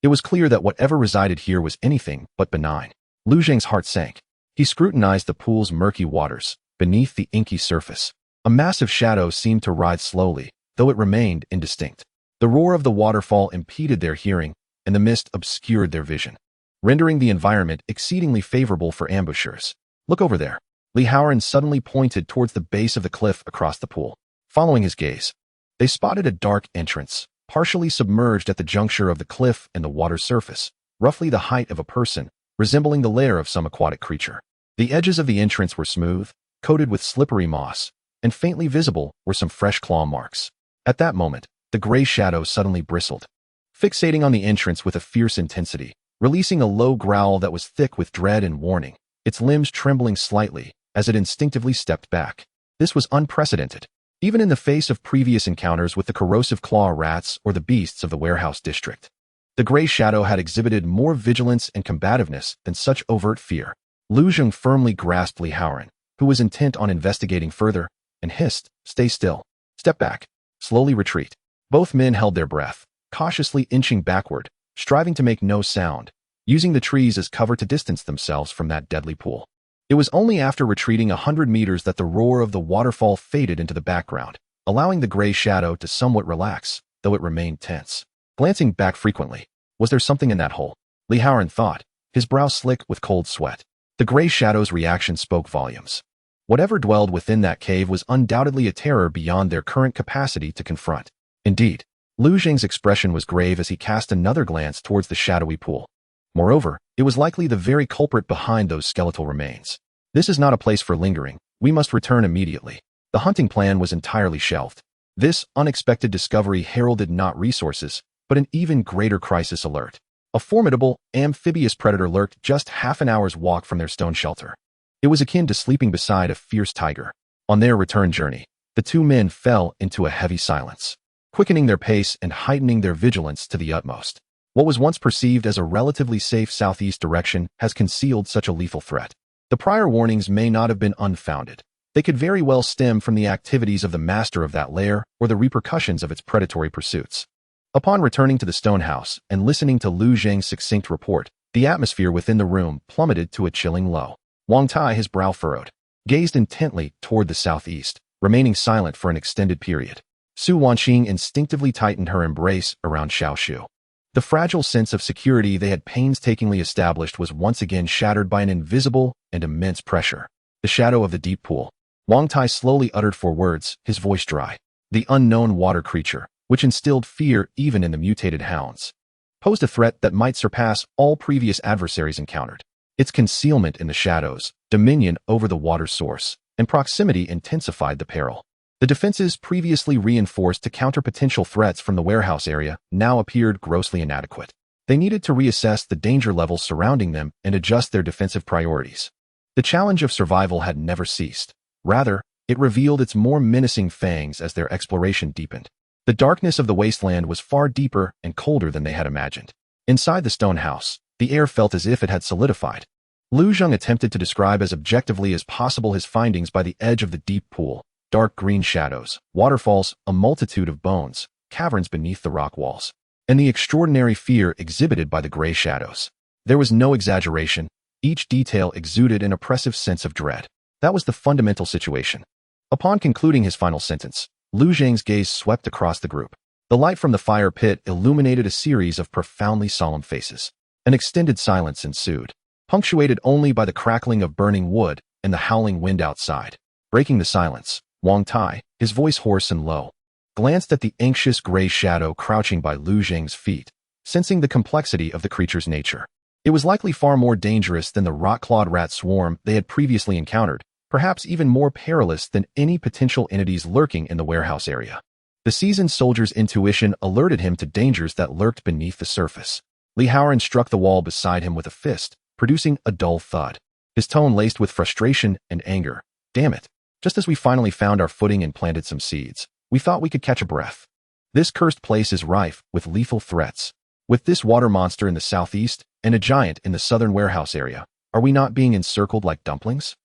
it was clear that whatever resided here was anything but benign. Lu Zheng's heart sank. He scrutinized the pool's murky waters. Beneath the inky surface, a massive shadow seemed to rise slowly, though it remained indistinct. The roar of the waterfall impeded their hearing, and the mist obscured their vision, rendering the environment exceedingly favorable for ambushers. Look over there. Lee Howard suddenly pointed towards the base of the cliff across the pool. Following his gaze, they spotted a dark entrance, partially submerged at the juncture of the cliff and the water's surface, roughly the height of a person, resembling the lair of some aquatic creature. The edges of the entrance were smooth, coated with slippery moss, and faintly visible were some fresh claw marks. At that moment, the gray shadow suddenly bristled, fixating on the entrance with a fierce intensity, releasing a low growl that was thick with dread and warning, its limbs trembling slightly as it instinctively stepped back. This was unprecedented, even in the face of previous encounters with the corrosive claw rats or the beasts of the warehouse district. The gray shadow had exhibited more vigilance and combativeness than such overt fear. Lu Zheng firmly grasped Lee Howard, who was intent on investigating further, and hissed, "Stay still. Step back. Slowly retreat." Both men held their breath, cautiously inching backward, striving to make no sound, using the trees as cover to distance themselves from that deadly pool. It was only after retreating 100 meters that the roar of the waterfall faded into the background, allowing the gray shadow to somewhat relax, though it remained tense. Glancing back frequently, was there something in that hole? Lee Howard thought, his brow slick with cold sweat. The gray shadow's reaction spoke volumes. Whatever dwelled within that cave was undoubtedly a terror beyond their current capacity to confront. Indeed, Lu Zheng's expression was grave as he cast another glance towards the shadowy pool. Moreover, it was likely the very culprit behind those skeletal remains. This is not a place for lingering. We must return immediately. The hunting plan was entirely shelved. This unexpected discovery heralded not resources, but an even greater crisis alert. A formidable, amphibious predator lurked just half an hour's walk from their stone shelter. It was akin to sleeping beside a fierce tiger. On their return journey, the two men fell into a heavy silence, quickening their pace and heightening their vigilance to the utmost. What was once perceived as a relatively safe southeast direction has concealed such a lethal threat. The prior warnings may not have been unfounded. They could very well stem from the activities of the master of that lair or the repercussions of its predatory pursuits. Upon returning to the stone house and listening to Lu Zheng's succinct report, The atmosphere within the room plummeted to a chilling low. Wang Tai, his brow furrowed, gazed intently toward the southeast, remaining silent for an extended period. Su Wanqing instinctively tightened her embrace around Xiao Shu. The fragile sense of security they had painstakingly established was once again shattered by an invisible and immense pressure. The shadow of the deep pool. Wang Tai slowly uttered 4 words, his voice dry. The unknown water creature, which instilled fear even in the mutated hounds, posed a threat that might surpass all previous adversaries encountered. Its concealment in the shadows, dominion over the water source, and proximity intensified the peril. The defenses previously reinforced to counter potential threats from the warehouse area now appeared grossly inadequate. They needed to reassess the danger levels surrounding them and adjust their defensive priorities. The challenge of survival had never ceased. Rather, it revealed its more menacing fangs as their exploration deepened. The darkness of the wasteland was far deeper and colder than they had imagined. Inside the stone house, the air felt as if it had solidified. Lu Zheng attempted to describe as objectively as possible his findings by the edge of the deep pool. Dark green shadows, waterfalls, a multitude of bones, caverns beneath the rock walls, and the extraordinary fear exhibited by the gray shadows. There was no exaggeration. Each detail exuded an oppressive sense of dread. That was the fundamental situation. Upon concluding his final sentence, Lu Zheng's gaze swept across the group. The light from the fire pit illuminated a series of profoundly solemn faces. An extended silence ensued, punctuated only by the crackling of burning wood and the howling wind outside. Breaking the silence, Wang Tai, his voice hoarse and low, glanced at the anxious gray shadow crouching by Lu Zheng's feet, sensing the complexity of the creature's nature. It was likely far more dangerous than the rock-clawed rat swarm they had previously encountered, perhaps even more perilous than any potential entities lurking in the warehouse area. The seasoned soldier's intuition alerted him to dangers that lurked beneath the surface. Li Haoran struck the wall beside him with a fist, producing a dull thud. His tone laced with frustration and anger. Damn it. Just as we finally found our footing and planted some seeds, we thought we could catch a breath. This cursed place is rife with lethal threats. With this water monster in the southeast and a giant in the southern warehouse area, are we not being encircled like dumplings?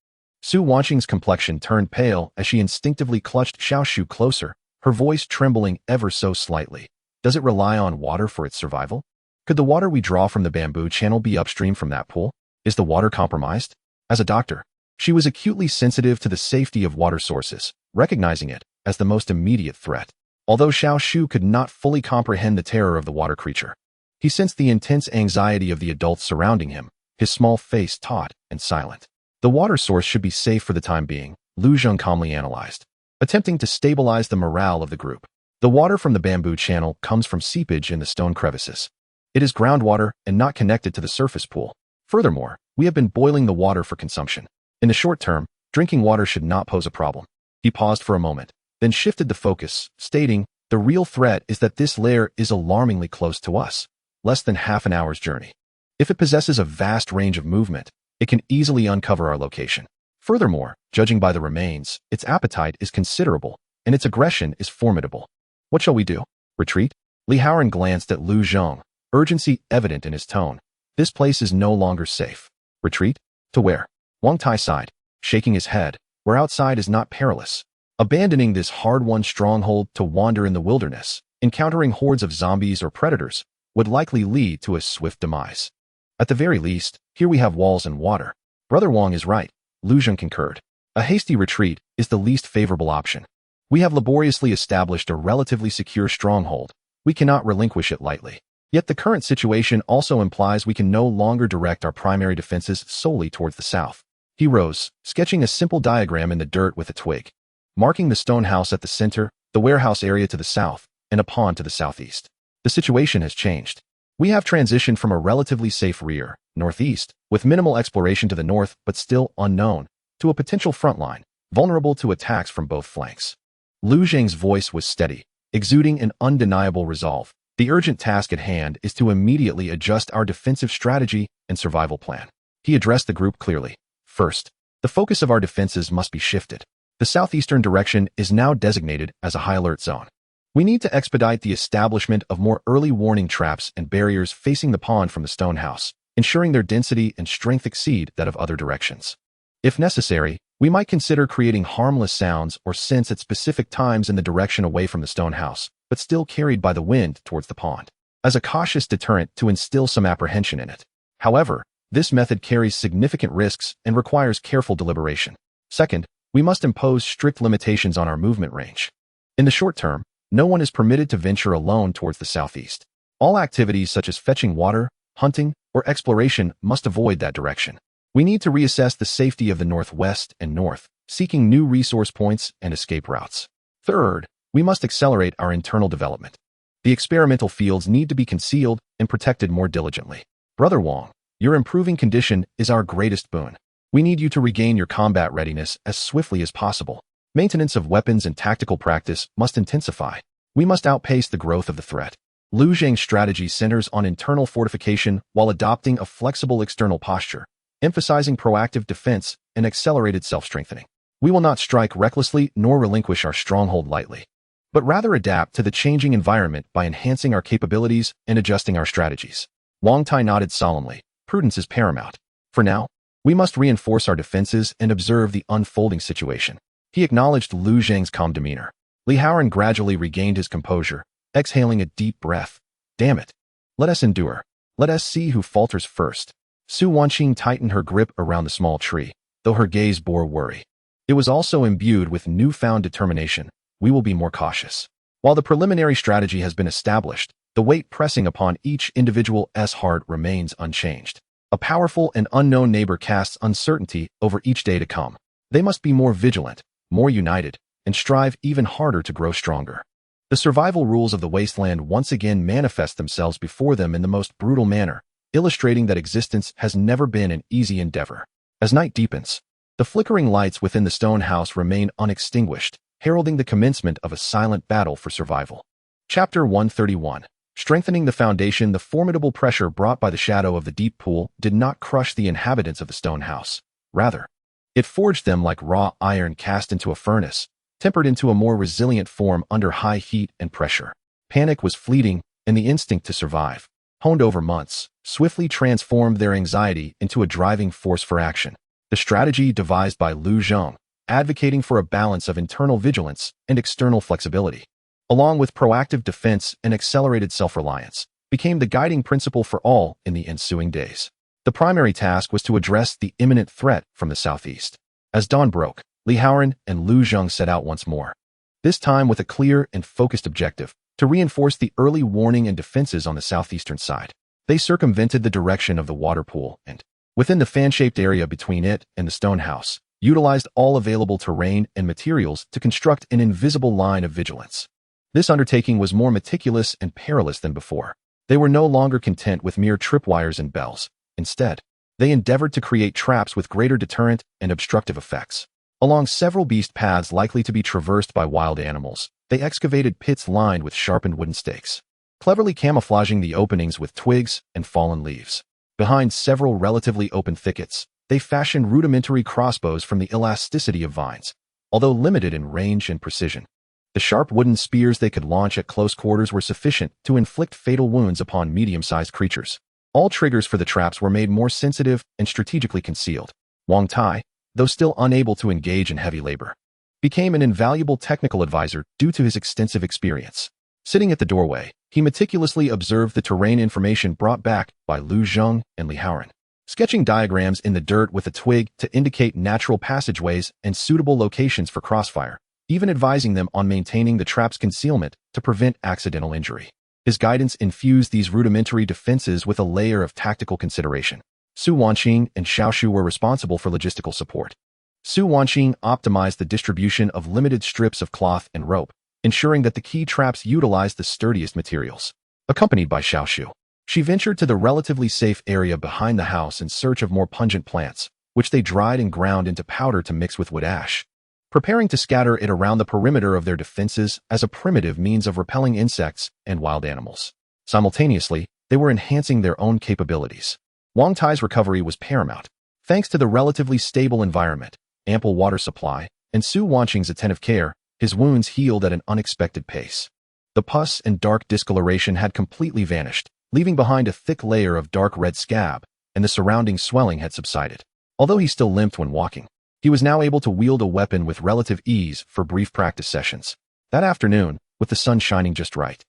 Su Wanqing's complexion turned pale as she instinctively clutched Xiao Shu closer, her voice trembling ever so slightly. Does it rely on water for its survival? Could the water we draw from the bamboo channel be upstream from that pool? Is the water compromised? As a doctor, she was acutely sensitive to the safety of water sources, recognizing it as the most immediate threat. Although Xiao Shu could not fully comprehend the terror of the water creature, he sensed the intense anxiety of the adults surrounding him, his small face taut and silent. The water source should be safe for the time being, Lu Zheng calmly analyzed, attempting to stabilize the morale of the group. The water from the bamboo channel comes from seepage in the stone crevices. It is groundwater and not connected to the surface pool. Furthermore, we have been boiling the water for consumption. In the short term, drinking water should not pose a problem. He paused for a moment, then shifted the focus, stating, the real threat is that this lair is alarmingly close to us, less than half an hour's journey. If it possesses a vast range of movement, it can easily uncover our location. Furthermore, judging by the remains, its appetite is considerable, and its aggression is formidable. What shall we do? Retreat? Li Haoran glanced at Lu Zheng, urgency evident in his tone. This place is no longer safe. Retreat? To where? Wang Tai sighed, shaking his head. Where outside is not perilous. Abandoning this hard-won stronghold to wander in the wilderness, encountering hordes of zombies or predators, would likely lead to a swift demise. At the very least, here we have walls and water. Brother Wang is right, Lu Zheng concurred. A hasty retreat is the least favorable option. We have laboriously established a relatively secure stronghold. We cannot relinquish it lightly. Yet the current situation also implies we can no longer direct our primary defenses solely towards the south. He rose, sketching a simple diagram in the dirt with a twig, marking the stone house at the center, the warehouse area to the south, and a pond to the southeast. The situation has changed. We have transitioned from a relatively safe rear, northeast, with minimal exploration to the north but still unknown, to a potential front line, vulnerable to attacks from both flanks. Lu Zheng's voice was steady, exuding an undeniable resolve. The urgent task at hand is to immediately adjust our defensive strategy and survival plan. He addressed the group clearly. First, the focus of our defenses must be shifted. The southeastern direction is now designated as a high alert zone. We need to expedite the establishment of more early warning traps and barriers facing the pond from the stone house, ensuring their density and strength exceed that of other directions. If necessary, we might consider creating harmless sounds or scents at specific times in the direction away from the stone house, but still carried by the wind towards the pond, as a cautious deterrent to instill some apprehension in it. However, this method carries significant risks and requires careful deliberation. Second, we must impose strict limitations on our movement range. In the short term, no one is permitted to venture alone towards the southeast. All activities such as fetching water, hunting, or exploration must avoid that direction. We need to reassess the safety of the northwest and north, seeking new resource points and escape routes. Third, we must accelerate our internal development. The experimental fields need to be concealed and protected more diligently. Brother Wong, your improving condition is our greatest boon. We need you to regain your combat readiness as swiftly as possible. Maintenance of weapons and tactical practice must intensify. We must outpace the growth of the threat. Lu Zhang's strategy centers on internal fortification while adopting a flexible external posture, emphasizing proactive defense and accelerated self-strengthening. We will not strike recklessly nor relinquish our stronghold lightly, but rather adapt to the changing environment by enhancing our capabilities and adjusting our strategies. Wang Tai nodded solemnly. Prudence is paramount. For now, we must reinforce our defenses and observe the unfolding situation. He acknowledged Lu Zhang's calm demeanor. Li Haoran gradually regained his composure, exhaling a deep breath. Damn it. Let us endure. Let us see who falters first. Su Wanqing tightened her grip around the small tree, though her gaze bore worry. It was also imbued with newfound determination. We will be more cautious. While the preliminary strategy has been established, the weight pressing upon each individual's heart remains unchanged. A powerful and unknown neighbor casts uncertainty over each day to come. They must be more vigilant, more united, and strive even harder to grow stronger. The survival rules of the Wasteland once again manifest themselves before them in the most brutal manner, illustrating that existence has never been an easy endeavor. As night deepens, the flickering lights within the stone house remain unextinguished, heralding the commencement of a silent battle for survival. Chapter 131. Strengthening the foundation. The formidable pressure brought by the shadow of the deep pool did not crush the inhabitants of the stone house. Rather, it forged them like raw iron cast into a furnace, tempered into a more resilient form under high heat and pressure. Panic was fleeting, and the instinct to survive, honed over months, swiftly transformed their anxiety into a driving force for action. The strategy devised by Lu Zhang, advocating for a balance of internal vigilance and external flexibility, along with proactive defense and accelerated self-reliance, became the guiding principle for all in the ensuing days. The primary task was to address the imminent threat from the southeast. As dawn broke, Li Haoran and Lu Zhang set out once more, this time with a clear and focused objective, to reinforce the early warning and defenses on the southeastern side. They circumvented the direction of the water pool and, within the fan-shaped area between it and the stone house, utilized all available terrain and materials to construct an invisible line of vigilance. This undertaking was more meticulous and perilous than before. They were no longer content with mere tripwires and bells. Instead, they endeavored to create traps with greater deterrent and obstructive effects. Along several beast paths likely to be traversed by wild animals, they excavated pits lined with sharpened wooden stakes, cleverly camouflaging the openings with twigs and fallen leaves. Behind several relatively open thickets, they fashioned rudimentary crossbows from the elasticity of vines, although limited in range and precision. The sharp wooden spears they could launch at close quarters were sufficient to inflict fatal wounds upon medium-sized creatures. All triggers for the traps were made more sensitive and strategically concealed. Wang Tai, though still unable to engage in heavy labor, became an invaluable technical advisor due to his extensive experience. Sitting at the doorway, he meticulously observed the terrain information brought back by Lu Zhang and Li Haoran, sketching diagrams in the dirt with a twig to indicate natural passageways and suitable locations for crossfire, even advising them on maintaining the trap's concealment to prevent accidental injury. His guidance infused these rudimentary defenses with a layer of tactical consideration. Su Wanqing and Xiaoshu were responsible for logistical support. Su Wanqing optimized the distribution of limited strips of cloth and rope, ensuring that the key traps utilized the sturdiest materials. Accompanied by Xiaoshu, she ventured to the relatively safe area behind the house in search of more pungent plants, which they dried and ground into powder to mix with wood ash, preparing to scatter it around the perimeter of their defenses as a primitive means of repelling insects and wild animals. Simultaneously, they were enhancing their own capabilities. Wang Tai's recovery was paramount. Thanks to the relatively stable environment, ample water supply, and Su Wanqing's attentive care, his wounds healed at an unexpected pace. The pus and dark discoloration had completely vanished, leaving behind a thick layer of dark red scab, and the surrounding swelling had subsided. Although he still limped when walking, he was now able to wield a weapon with relative ease for brief practice sessions. That afternoon, with the sun shining just right,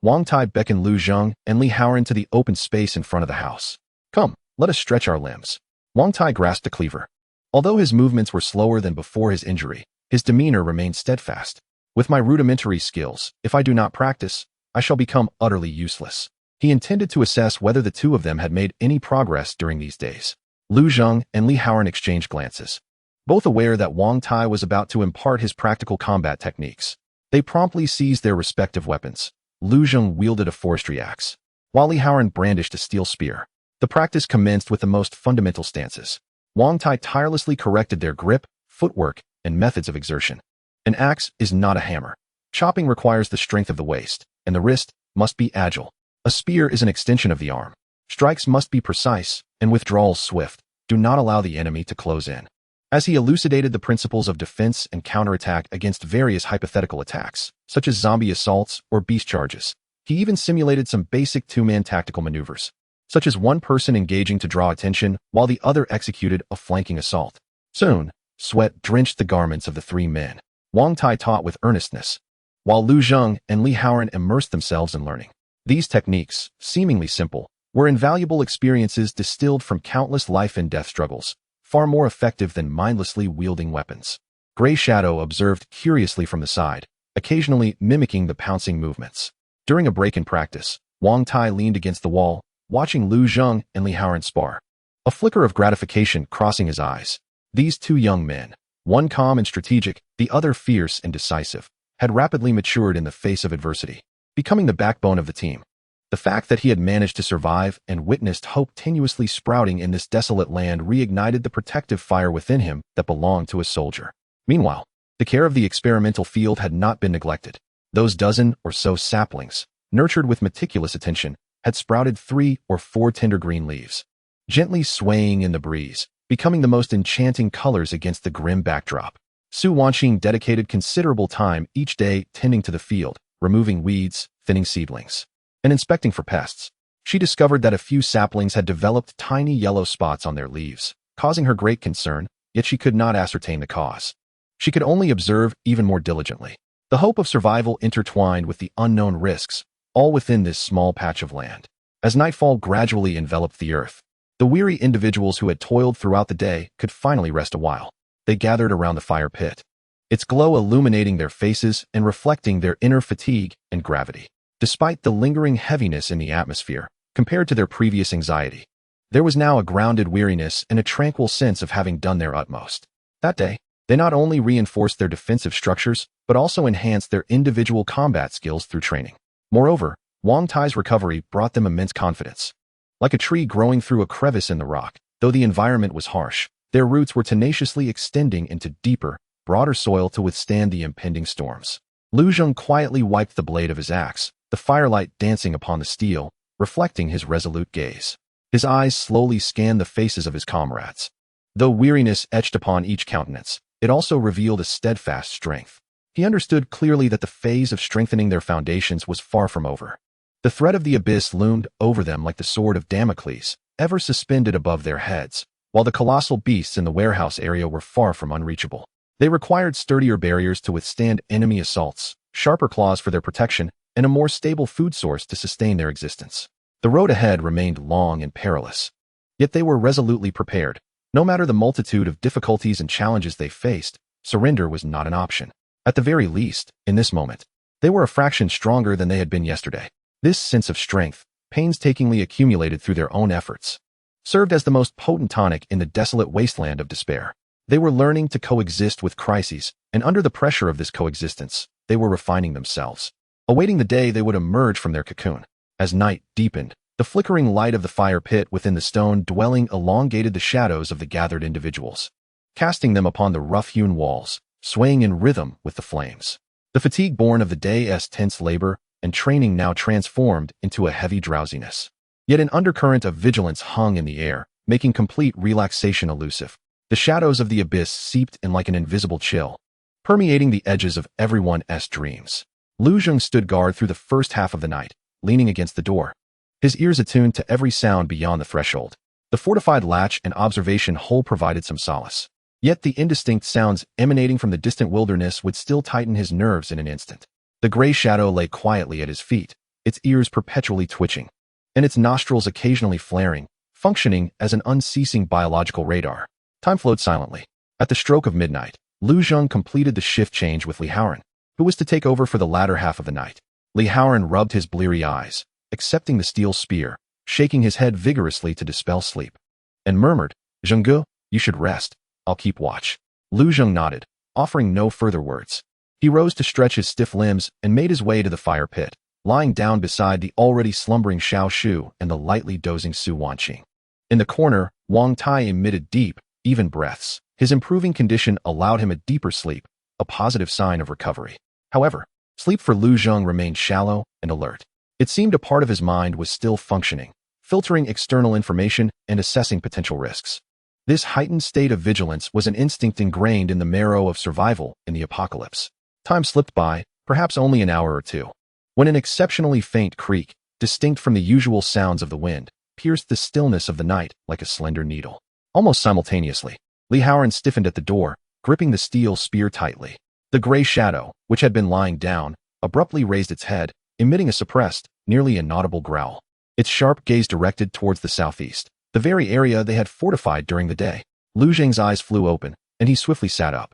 Wang Tai beckoned Lu Zhang and Li Haoran to the open space in front of the house. Come, Let us stretch our limbs. Wang Tai grasped a cleaver. Although his movements were slower than before his injury, his demeanor remained steadfast. With my rudimentary skills, if I do not practice, I shall become utterly useless. He intended to assess whether the two of them had made any progress during these days. Lu Zheng and Li Haoran exchanged glances. Both aware that Wang Tai was about to impart his practical combat techniques, they promptly seized their respective weapons. Lu Zheng wielded a forestry axe, while Li Haoran brandished a steel spear. The practice commenced with the most fundamental stances. Wang Tai tirelessly corrected their grip, footwork, and methods of exertion. An axe is not a hammer. Chopping requires the strength of the waist, and the wrist must be agile. A spear is an extension of the arm. Strikes must be precise, and withdrawals swift. Do not allow the enemy to close in. As he elucidated the principles of defense and counterattack against various hypothetical attacks, such as zombie assaults or beast charges, he even simulated some basic two-man tactical maneuvers, such as one person engaging to draw attention while the other executed a flanking assault. Soon, sweat drenched the garments of the three men. Wang Tai taught with earnestness, while Lu Zheng and Li Haoran immersed themselves in learning. These techniques, seemingly simple, were invaluable experiences distilled from countless life and death struggles, far more effective than mindlessly wielding weapons. Gray Shadow observed curiously from the side, occasionally mimicking the pouncing movements. During a break in practice, Wang Tai leaned against the wall, watching Lu Zheng and Li Haoran spar. A flicker of gratification crossing his eyes. These two young men, one calm and strategic, the other fierce and decisive, had rapidly matured in the face of adversity, becoming the backbone of the team. The fact that he had managed to survive and witnessed hope tenuously sprouting in this desolate land reignited the protective fire within him that belonged to a soldier. Meanwhile, the care of the experimental field had not been neglected. Those dozen or so saplings, nurtured with meticulous attention, had sprouted 3 or 4 tender green leaves, gently swaying in the breeze, becoming the most enchanting colors against the grim backdrop. Su Wanqing dedicated considerable time each day tending to the field, removing weeds, thinning seedlings, and inspecting for pests. She discovered that a few saplings had developed tiny yellow spots on their leaves, causing her great concern, yet she could not ascertain the cause. She could only observe even more diligently. The hope of survival intertwined with the unknown risks, all within this small patch of land. As nightfall gradually enveloped the earth, the weary individuals who had toiled throughout the day could finally rest a while. They gathered around the fire pit, its glow illuminating their faces and reflecting their inner fatigue and gravity. Despite the lingering heaviness in the atmosphere, compared to their previous anxiety, there was now a grounded weariness and a tranquil sense of having done their utmost. That day, they not only reinforced their defensive structures, but also enhanced their individual combat skills through training. Moreover, Wang Tai's recovery brought them immense confidence. Like a tree growing through a crevice in the rock, though the environment was harsh, their roots were tenaciously extending into deeper, broader soil to withstand the impending storms. Lu Zheng quietly wiped the blade of his axe, the firelight dancing upon the steel, reflecting his resolute gaze. His eyes slowly scanned the faces of his comrades. Though weariness etched upon each countenance, it also revealed a steadfast strength. He understood clearly that the phase of strengthening their foundations was far from over. The threat of the abyss loomed over them like the sword of Damocles, ever suspended above their heads, while the colossal beasts in the warehouse area were far from unreachable. They required sturdier barriers to withstand enemy assaults, sharper claws for their protection, and a more stable food source to sustain their existence. The road ahead remained long and perilous. Yet they were resolutely prepared. No matter the multitude of difficulties and challenges they faced, surrender was not an option. At the very least, in this moment, they were a fraction stronger than they had been yesterday. This sense of strength, painstakingly accumulated through their own efforts, served as the most potent tonic in the desolate wasteland of despair. They were learning to coexist with crises, and under the pressure of this coexistence, they were refining themselves, awaiting the day they would emerge from their cocoon. As night deepened, the flickering light of the fire pit within the stone dwelling elongated the shadows of the gathered individuals, casting them upon the rough-hewn walls, swaying in rhythm with the flames. The fatigue born of the day's tense labor and training now transformed into a heavy drowsiness. Yet an undercurrent of vigilance hung in the air, making complete relaxation elusive. The shadows of the abyss seeped in like an invisible chill, permeating the edges of everyone's dreams. Lu Zheng stood guard through the first half of the night, leaning against the door, his ears attuned to every sound beyond the threshold. The fortified latch and observation hole provided some solace. Yet the indistinct sounds emanating from the distant wilderness would still tighten his nerves in an instant. The gray shadow lay quietly at his feet, its ears perpetually twitching, and its nostrils occasionally flaring, functioning as an unceasing biological radar. Time flowed silently. At the stroke of midnight, Lu Zheng completed the shift change with Li Haoran, who was to take over for the latter half of the night. Li Haoran rubbed his bleary eyes, accepting the steel spear, shaking his head vigorously to dispel sleep, and murmured, "Zhengge, you should rest. I'll keep watch." Lu Zheng nodded, offering no further words. He rose to stretch his stiff limbs and made his way to the fire pit, lying down beside the already slumbering Xiao Shu and the lightly dozing Su Wanqing. In the corner, Wang Tai emitted deep, even breaths. His improving condition allowed him a deeper sleep, a positive sign of recovery. However, sleep for Lu Zheng remained shallow and alert. It seemed a part of his mind was still functioning, filtering external information and assessing potential risks. This heightened state of vigilance was an instinct ingrained in the marrow of survival in the apocalypse. Time slipped by, perhaps only an hour or two, when an exceptionally faint creak, distinct from the usual sounds of the wind, pierced the stillness of the night like a slender needle. Almost simultaneously, Li Haoran stiffened at the door, gripping the steel spear tightly. The gray shadow, which had been lying down, abruptly raised its head, emitting a suppressed, nearly inaudible growl. Its sharp gaze directed towards the southeast, the very area they had fortified during the day. Lu Zheng's eyes flew open, and he swiftly sat up,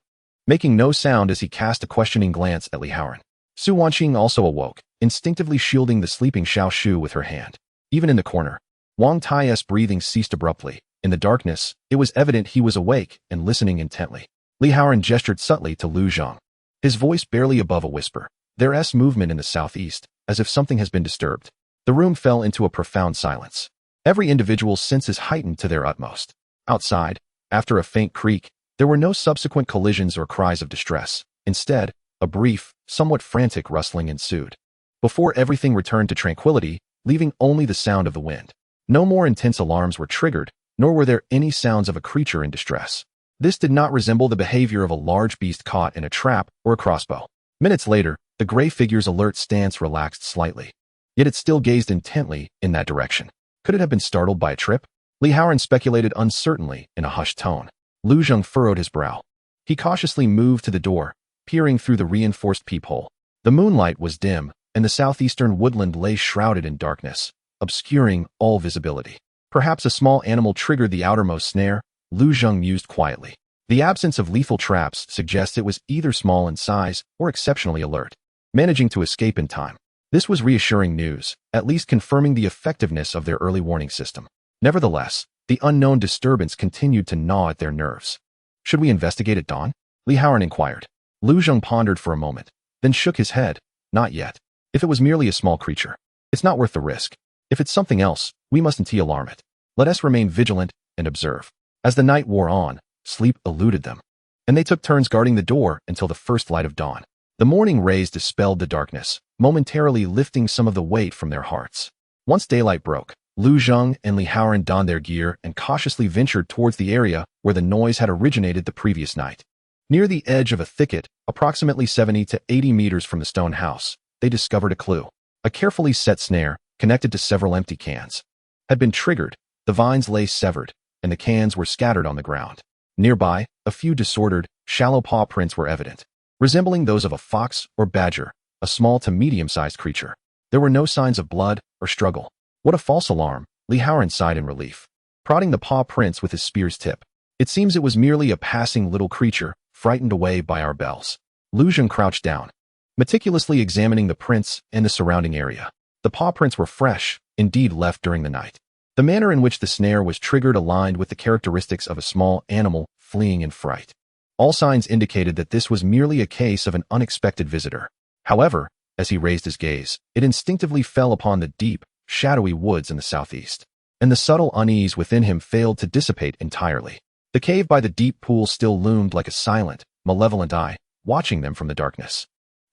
making no sound as he cast a questioning glance at Li Haoran. Su Wanqing also awoke, instinctively shielding the sleeping Xiao Shu with her hand. Even in the corner, Wang Tai's breathing ceased abruptly. In the darkness, it was evident he was awake and listening intently. Li Haoran gestured subtly to Lu Zheng, his voice barely above a whisper. There's movement in the southeast, as if something has been disturbed. The room fell into a profound silence. Every individual's senses heightened to their utmost. Outside, after a faint creak, there were no subsequent collisions or cries of distress. Instead, a brief, somewhat frantic rustling ensued, before everything returned to tranquility, leaving only the sound of the wind. No more intense alarms were triggered, nor were there any sounds of a creature in distress. This did not resemble the behavior of a large beast caught in a trap or a crossbow. Minutes later, the gray figure's alert stance relaxed slightly, yet it still gazed intently in that direction. Could it have been startled by a trip? Li Haoran speculated uncertainly in a hushed tone. Lu Zheng furrowed his brow. He cautiously moved to the door, peering through the reinforced peephole. The moonlight was dim, and the southeastern woodland lay shrouded in darkness, obscuring all visibility. Perhaps a small animal triggered the outermost snare, Lu Zheng mused quietly. The absence of lethal traps suggests it was either small in size or exceptionally alert, managing to escape in time. This was reassuring news, at least confirming the effectiveness of their early warning system. Nevertheless, the unknown disturbance continued to gnaw at their nerves. Should we investigate at dawn? Li Haoran inquired. Lu Zheng pondered for a moment, then shook his head. Not yet. If it was merely a small creature, it's not worth the risk. If it's something else, we mustn't alarm it. Let us remain vigilant and observe. As the night wore on, sleep eluded them, and they took turns guarding the door until the first light of dawn. The morning rays dispelled the darkness, momentarily lifting some of the weight from their hearts. Once daylight broke, Lu Zheng and Li Haoran donned their gear and cautiously ventured towards the area where the noise had originated the previous night. Near the edge of a thicket, approximately 70 to 80 meters from the stone house, they discovered a clue. A carefully set snare, connected to several empty cans, had been triggered. The vines lay severed, and the cans were scattered on the ground. Nearby, a few disordered, shallow paw prints were evident, resembling those of a fox or badger, a small to medium-sized creature. There were no signs of blood or struggle. What a false alarm, Li Haoran sighed in relief, prodding the paw prints with his spear's tip. It seems it was merely a passing little creature, frightened away by our bells. Lu Zheng crouched down, meticulously examining the prints and the surrounding area. The paw prints were fresh, indeed left during the night. The manner in which the snare was triggered aligned with the characteristics of a small animal fleeing in fright. All signs indicated that this was merely a case of an unexpected visitor. However, as he raised his gaze, it instinctively fell upon the deep, shadowy woods in the southeast, and the subtle unease within him failed to dissipate entirely. The cave by the deep pool still loomed like a silent, malevolent eye, watching them from the darkness.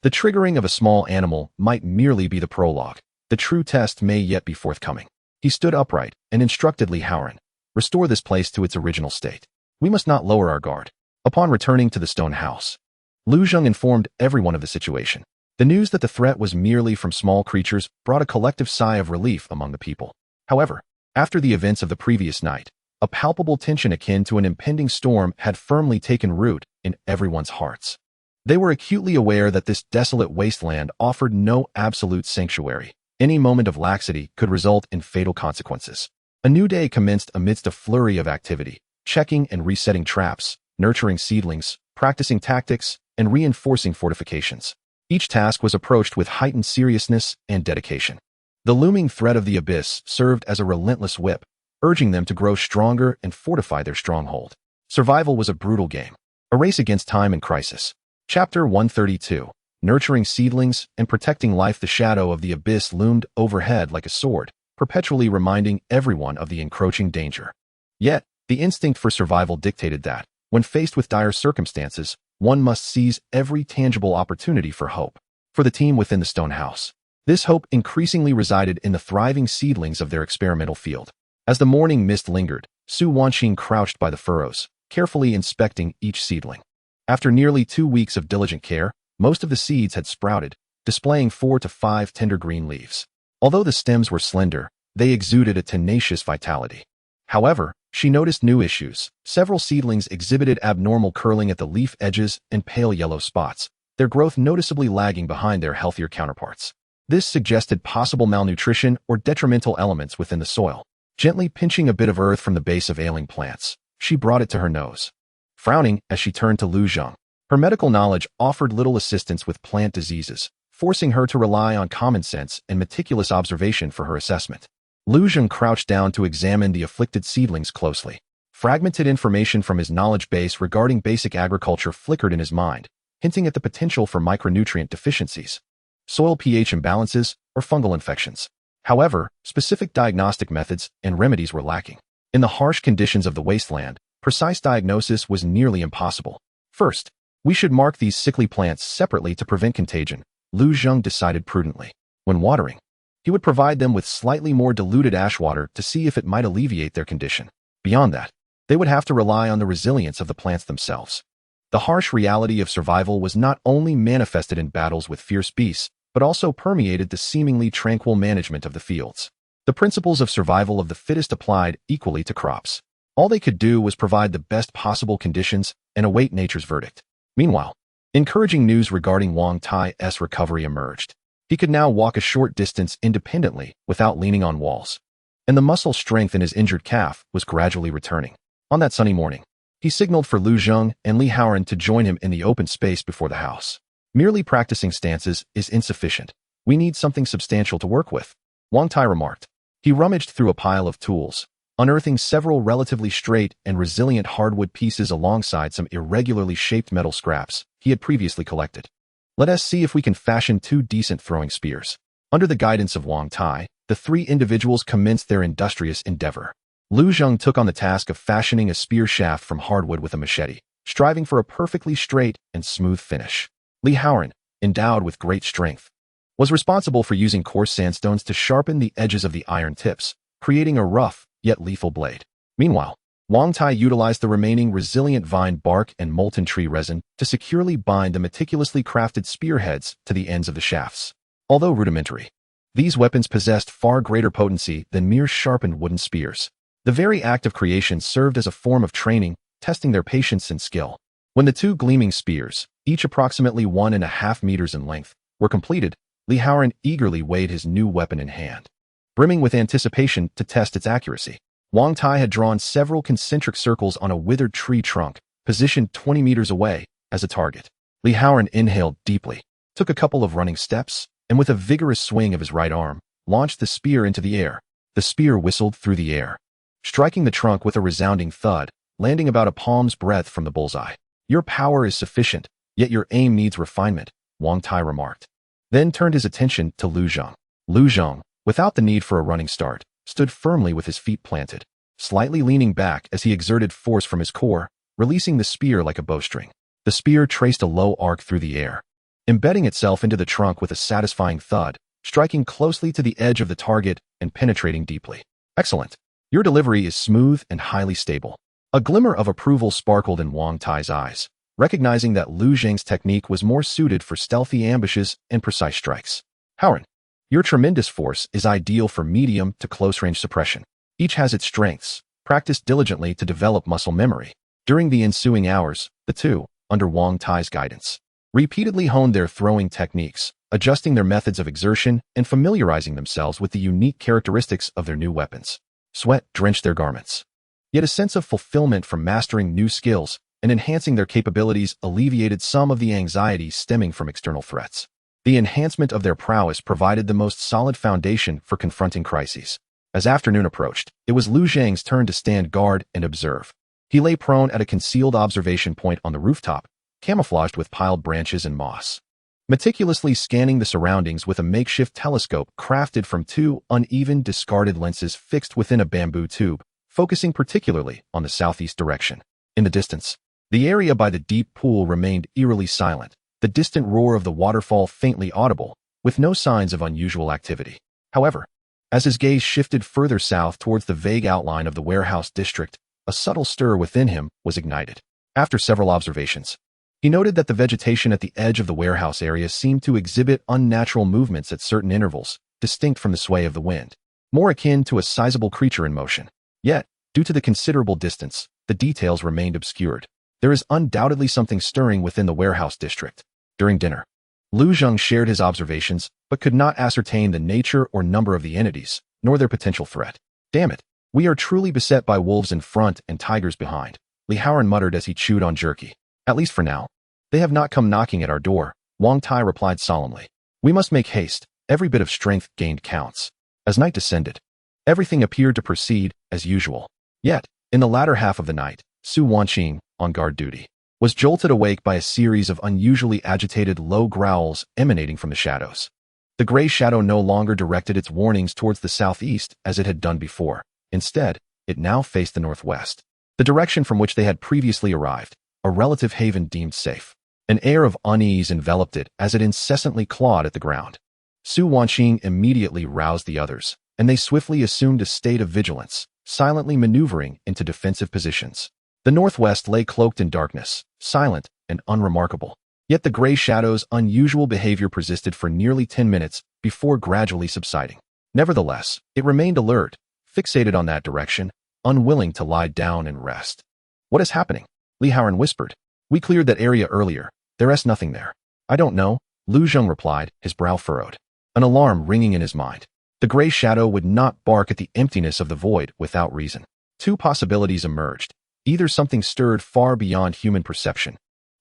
The triggering of a small animal might merely be the prologue. The true test may yet be forthcoming. He stood upright and instructed Li Haoran, "Restore this place to its original state. We must not lower our guard." Upon returning to the stone house, Lu Zheng informed everyone of the situation. The news that the threat was merely from small creatures brought a collective sigh of relief among the people. However, after the events of the previous night, a palpable tension akin to an impending storm had firmly taken root in everyone's hearts. They were acutely aware that this desolate wasteland offered no absolute sanctuary. Any moment of laxity could result in fatal consequences. A new day commenced amidst a flurry of activity, checking and resetting traps, nurturing seedlings, practicing tactics, and reinforcing fortifications. Each task was approached with heightened seriousness and dedication. The looming threat of the abyss served as a relentless whip, urging them to grow stronger and fortify their stronghold. Survival was a brutal game, a race against time and crisis. Chapter 132. Nurturing seedlings and protecting life. The shadow of the abyss loomed overhead like a sword, perpetually reminding everyone of the encroaching danger. Yet, the instinct for survival dictated that, when faced with dire circumstances, one must seize every tangible opportunity for hope. For the team within the stone house, this hope increasingly resided in the thriving seedlings of their experimental field. As the morning mist lingered, Su Wanxing crouched by the furrows, carefully inspecting each seedling. After nearly 2 weeks of diligent care, most of the seeds had sprouted, displaying 4 to 5 tender green leaves. Although the stems were slender, they exuded a tenacious vitality. However, she noticed new issues. Several seedlings exhibited abnormal curling at the leaf edges and pale yellow spots, their growth noticeably lagging behind their healthier counterparts. This suggested possible malnutrition or detrimental elements within the soil. Gently pinching a bit of earth from the base of ailing plants, she brought it to her nose. Frowning as she turned to Lu Zheng, her medical knowledge offered little assistance with plant diseases, forcing her to rely on common sense and meticulous observation for her assessment. Lu Zheng crouched down to examine the afflicted seedlings closely. Fragmented information from his knowledge base regarding basic agriculture flickered in his mind, hinting at the potential for micronutrient deficiencies, soil pH imbalances, or fungal infections. However, specific diagnostic methods and remedies were lacking. In the harsh conditions of the wasteland, precise diagnosis was nearly impossible. First, we should mark these sickly plants separately to prevent contagion, Lu Zheng decided prudently. When watering, he would provide them with slightly more diluted ash water to see if it might alleviate their condition. Beyond that, they would have to rely on the resilience of the plants themselves. The harsh reality of survival was not only manifested in battles with fierce beasts, but also permeated the seemingly tranquil management of the fields. The principles of survival of the fittest applied equally to crops. All they could do was provide the best possible conditions and await nature's verdict. Meanwhile, encouraging news regarding Wang Tai's recovery emerged. He could now walk a short distance independently without leaning on walls, and the muscle strength in his injured calf was gradually returning. On that sunny morning, he signaled for Lu Zheng and Li Haoran to join him in the open space before the house. Merely practicing stances is insufficient. We need something substantial to work with, Wang Tai remarked. He rummaged through a pile of tools, unearthing several relatively straight and resilient hardwood pieces alongside some irregularly shaped metal scraps he had previously collected. Let us see if we can fashion 2 decent throwing spears. Under the guidance of Wang Tai, the 3 individuals commenced their industrious endeavor. Lu Zheng took on the task of fashioning a spear shaft from hardwood with a machete, striving for a perfectly straight and smooth finish. Li Haoran, endowed with great strength, was responsible for using coarse sandstones to sharpen the edges of the iron tips, creating a rough yet lethal blade. Meanwhile, Wang Tai utilized the remaining resilient vine bark and molten tree resin to securely bind the meticulously crafted spearheads to the ends of the shafts. Although rudimentary, these weapons possessed far greater potency than mere sharpened wooden spears. The very act of creation served as a form of training, testing their patience and skill. When the 2 gleaming spears, each approximately 1.5 meters in length, were completed, Li Haoran eagerly weighed his new weapon in hand. Brimming with anticipation to test its accuracy, Wang Tai had drawn several concentric circles on a withered tree trunk, positioned 20 meters away, as a target. Li Haoran inhaled deeply, took a couple of running steps, and with a vigorous swing of his right arm, launched the spear into the air. The spear whistled through the air, striking the trunk with a resounding thud, landing about a palm's breadth from the bullseye. Your power is sufficient, yet your aim needs refinement, Wang Tai remarked. Then turned his attention to Lu Zheng. Lu Zheng, without the need for a running start, stood firmly with his feet planted, slightly leaning back as he exerted force from his core, releasing the spear like a bowstring. The spear traced a low arc through the air, embedding itself into the trunk with a satisfying thud, striking closely to the edge of the target and penetrating deeply. Excellent. Your delivery is smooth and highly stable. A glimmer of approval sparkled in Wang Tai's eyes, recognizing that Lu Zheng's technique was more suited for stealthy ambushes and precise strikes. Haoran, your tremendous force is ideal for medium to close-range suppression. Each has its strengths. Practice diligently to develop muscle memory. During the ensuing hours, the 2, under Wang Tai's guidance, repeatedly honed their throwing techniques, adjusting their methods of exertion and familiarizing themselves with the unique characteristics of their new weapons. Sweat drenched their garments. Yet a sense of fulfillment from mastering new skills and enhancing their capabilities alleviated some of the anxiety stemming from external threats. The enhancement of their prowess provided the most solid foundation for confronting crises. As afternoon approached, it was Lu Zhang's turn to stand guard and observe. He lay prone at a concealed observation point on the rooftop, camouflaged with piled branches and moss. Meticulously scanning the surroundings with a makeshift telescope crafted from two uneven discarded lenses fixed within a bamboo tube, focusing particularly on the southeast direction. In the distance, the area by the deep pool remained eerily silent, the distant roar of the waterfall faintly audible, with no signs of unusual activity. However, as his gaze shifted further south towards the vague outline of the warehouse district, a subtle stir within him was ignited. After several observations, he noted that the vegetation at the edge of the warehouse area seemed to exhibit unnatural movements at certain intervals, distinct from the sway of the wind, more akin to a sizable creature in motion. Yet, due to the considerable distance, the details remained obscured. There is undoubtedly something stirring within the warehouse district. During dinner, Lu Zhang shared his observations, but could not ascertain the nature or number of the entities, nor their potential threat. Damn it, we are truly beset by wolves in front and tigers behind, Li Haoran muttered as he chewed on jerky. At least for now. They have not come knocking at our door, Wang Tai replied solemnly. We must make haste, every bit of strength gained counts. As night descended, everything appeared to proceed as usual. Yet, in the latter half of the night, Su Wanqing, on guard duty, was jolted awake by a series of unusually agitated low growls emanating from the shadows. The gray shadow no longer directed its warnings towards the southeast as it had done before. Instead, it now faced the northwest, the direction from which they had previously arrived, a relative haven deemed safe. An air of unease enveloped it as it incessantly clawed at the ground. Su Wanqing immediately roused the others, and they swiftly assumed a state of vigilance, silently maneuvering into defensive positions. The northwest lay cloaked in darkness, silent and unremarkable. Yet the gray shadow's unusual behavior persisted for nearly 10 minutes before gradually subsiding. Nevertheless, it remained alert, fixated on that direction, unwilling to lie down and rest. What is happening? Li Haoran whispered. We cleared that area earlier. There's nothing there. I don't know, Lu Zhang replied, his brow furrowed. An alarm ringing in his mind. The gray shadow would not bark at the emptiness of the void without reason. Two possibilities emerged. Either something stirred far beyond human perception,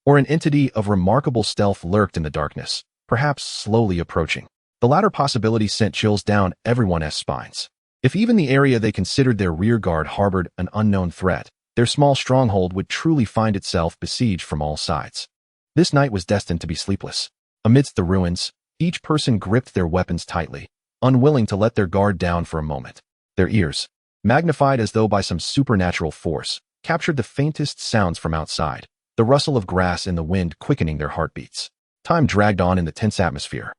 or an entity of remarkable stealth lurked in the darkness, perhaps slowly approaching. The latter possibility sent chills down everyone's spines. If even the area they considered their rear guard harbored an unknown threat, their small stronghold would truly find itself besieged from all sides. This night was destined to be sleepless. Amidst the ruins, each person gripped their weapons tightly, unwilling to let their guard down for a moment. Their ears, magnified as though by some supernatural force, captured the faintest sounds from outside, the rustle of grass in the wind quickening their heartbeats. Time dragged on in the tense atmosphere,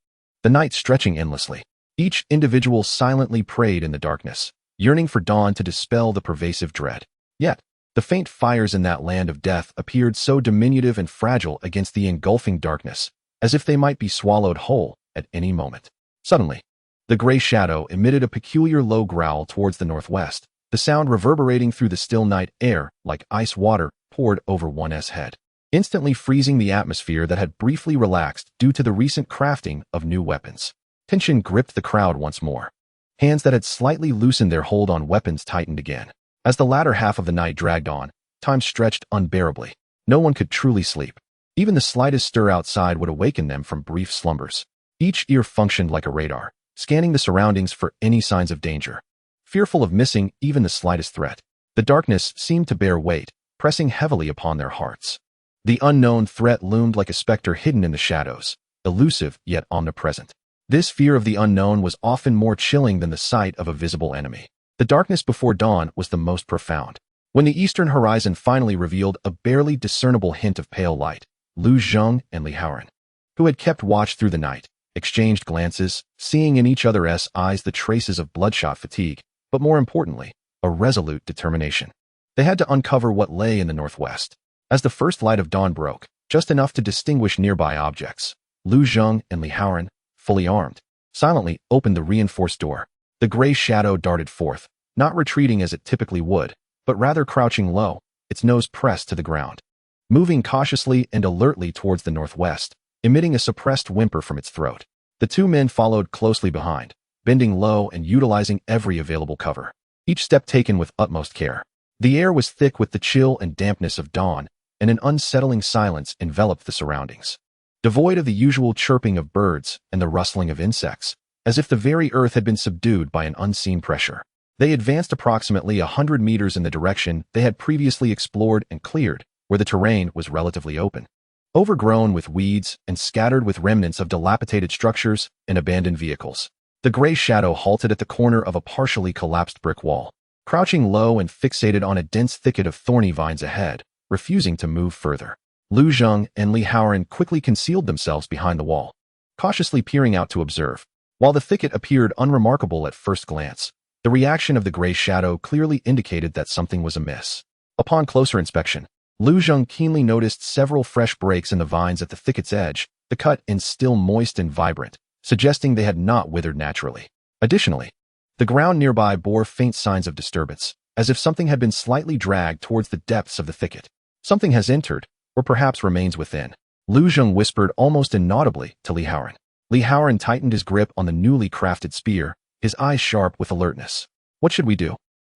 the night stretching endlessly. Each individual silently prayed in the darkness, yearning for dawn to dispel the pervasive dread. Yet, the faint fires in that land of death appeared so diminutive and fragile against the engulfing darkness, as if they might be swallowed whole at any moment. Suddenly, the gray shadow emitted a peculiar low growl towards the northwest, the sound reverberating through the still night air like ice water poured over one's head, instantly freezing the atmosphere that had briefly relaxed due to the recent crafting of new weapons. Tension gripped the crowd once more. Hands that had slightly loosened their hold on weapons tightened again. As the latter half of the night dragged on, time stretched unbearably. No one could truly sleep. Even the slightest stir outside would awaken them from brief slumbers. Each ear functioned like a radar, scanning the surroundings for any signs of danger. Fearful of missing even the slightest threat, the darkness seemed to bear weight, pressing heavily upon their hearts. The unknown threat loomed like a specter hidden in the shadows, elusive yet omnipresent. This fear of the unknown was often more chilling than the sight of a visible enemy. The darkness before dawn was the most profound. When the eastern horizon finally revealed a barely discernible hint of pale light, Lu Zhang and Li Haoran, who had kept watch through the night, exchanged glances, seeing in each other's eyes the traces of bloodshot fatigue, but more importantly, a resolute determination. They had to uncover what lay in the northwest. As the first light of dawn broke, just enough to distinguish nearby objects, Lu Zhang and Li Haoran, fully armed, silently opened the reinforced door. The gray shadow darted forth, not retreating as it typically would, but rather crouching low, its nose pressed to the ground, moving cautiously and alertly towards the northwest, emitting a suppressed whimper from its throat. The two men followed closely behind, bending low and utilizing every available cover. each step taken with utmost care. The air was thick with the chill and dampness of dawn, and an unsettling silence enveloped the surroundings. Devoid of the usual chirping of birds and the rustling of insects, as if the very earth had been subdued by an unseen pressure. They advanced approximately 100 meters in the direction they had previously explored and cleared, where the terrain was relatively open. Overgrown with weeds and scattered with remnants of dilapidated structures and abandoned vehicles. The gray shadow halted at the corner of a partially collapsed brick wall, crouching low and fixated on a dense thicket of thorny vines ahead, refusing to move further. Lu Zheng and Li Haoran quickly concealed themselves behind the wall, cautiously peering out to observe. While the thicket appeared unremarkable at first glance, the reaction of the gray shadow clearly indicated that something was amiss. Upon closer inspection, Lu Zheng keenly noticed several fresh breaks in the vines at the thicket's edge, the cut ends still moist and vibrant, suggesting they had not withered naturally. Additionally, the ground nearby bore faint signs of disturbance, as if something had been slightly dragged towards the depths of the thicket. Something has entered, or perhaps remains within. Lu Zheng whispered almost inaudibly to Li Haoran. Li Haoran tightened his grip on the newly crafted spear, his eyes sharp with alertness. What should we do?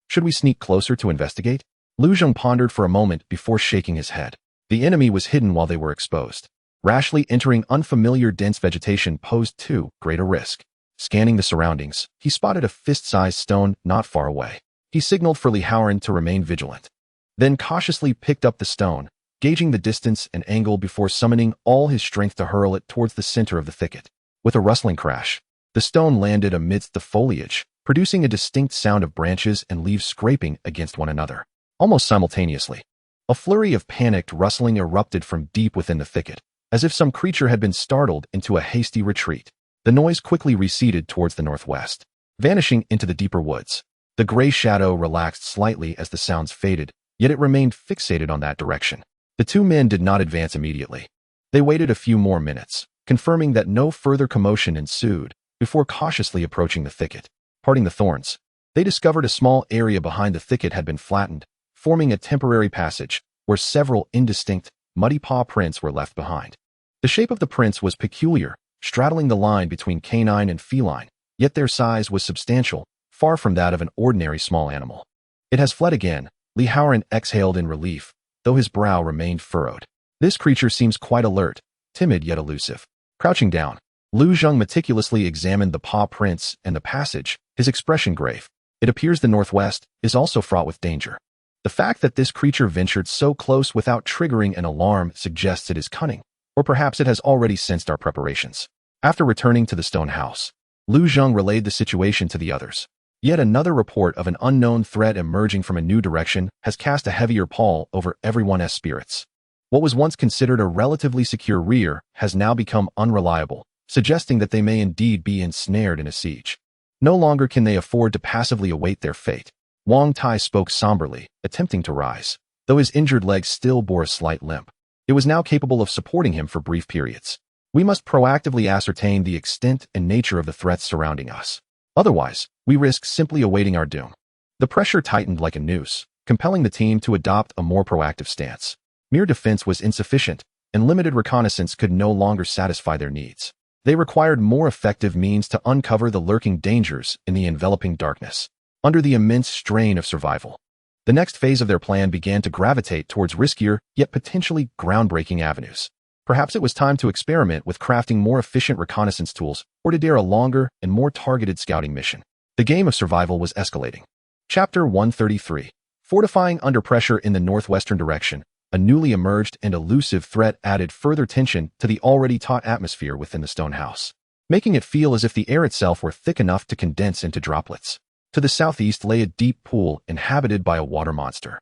Should we sneak closer to investigate? Lu Zheng pondered for a moment before shaking his head. The enemy was hidden while they were exposed. Rashly entering unfamiliar dense vegetation posed too great a risk. Scanning the surroundings, he spotted a fist-sized stone not far away. He signaled for Li Haoran to remain vigilant, then cautiously picked up the stone, gauging the distance and angle before summoning all his strength to hurl it towards the center of the thicket. With a rustling crash, the stone landed amidst the foliage, producing a distinct sound of branches and leaves scraping against one another. Almost simultaneously, a flurry of panicked rustling erupted from deep within the thicket, as if some creature had been startled into a hasty retreat. The noise quickly receded towards the northwest, vanishing into the deeper woods. The gray shadow relaxed slightly as the sounds faded, yet it remained fixated on that direction. The two men did not advance immediately. They waited a few more minutes, confirming that no further commotion ensued, before cautiously approaching the thicket. Parting the thorns, they discovered a small area behind the thicket had been flattened, forming a temporary passage, where several indistinct, muddy paw prints were left behind. The shape of the prints was peculiar, straddling the line between canine and feline, yet their size was substantial, far from that of an ordinary small animal. It has fled again, Li Haoran exhaled in relief, though his brow remained furrowed. This creature seems quite alert, timid yet elusive. Crouching down, Lu Zheng meticulously examined the paw prints and the passage, his expression grave. It appears the northwest is also fraught with danger. The fact that this creature ventured so close without triggering an alarm suggests it is cunning, or perhaps it has already sensed our preparations. After returning to the stone house, Lu Zheng relayed the situation to the others. Yet another report of an unknown threat emerging from a new direction has cast a heavier pall over everyone's spirits. What was once considered a relatively secure rear has now become unreliable, suggesting that they may indeed be ensnared in a siege. No longer can they afford to passively await their fate. Wang Tai spoke somberly, attempting to rise, though his injured leg still bore a slight limp. It was now capable of supporting him for brief periods. We must proactively ascertain the extent and nature of the threats surrounding us. Otherwise, we risk simply awaiting our doom. The pressure tightened like a noose, compelling the team to adopt a more proactive stance. Mere defense was insufficient, and limited reconnaissance could no longer satisfy their needs. They required more effective means to uncover the lurking dangers in the enveloping darkness. Under the immense strain of survival, the next phase of their plan began to gravitate towards riskier, yet potentially groundbreaking avenues. Perhaps it was time to experiment with crafting more efficient reconnaissance tools, or to dare a longer and more targeted scouting mission. The game of survival was escalating. Chapter 133. Fortifying under pressure in the northwestern direction, a newly emerged and elusive threat added further tension to the already taut atmosphere within the stone house, making it feel as if the air itself were thick enough to condense into droplets. To the southeast lay a deep pool inhabited by a water monster,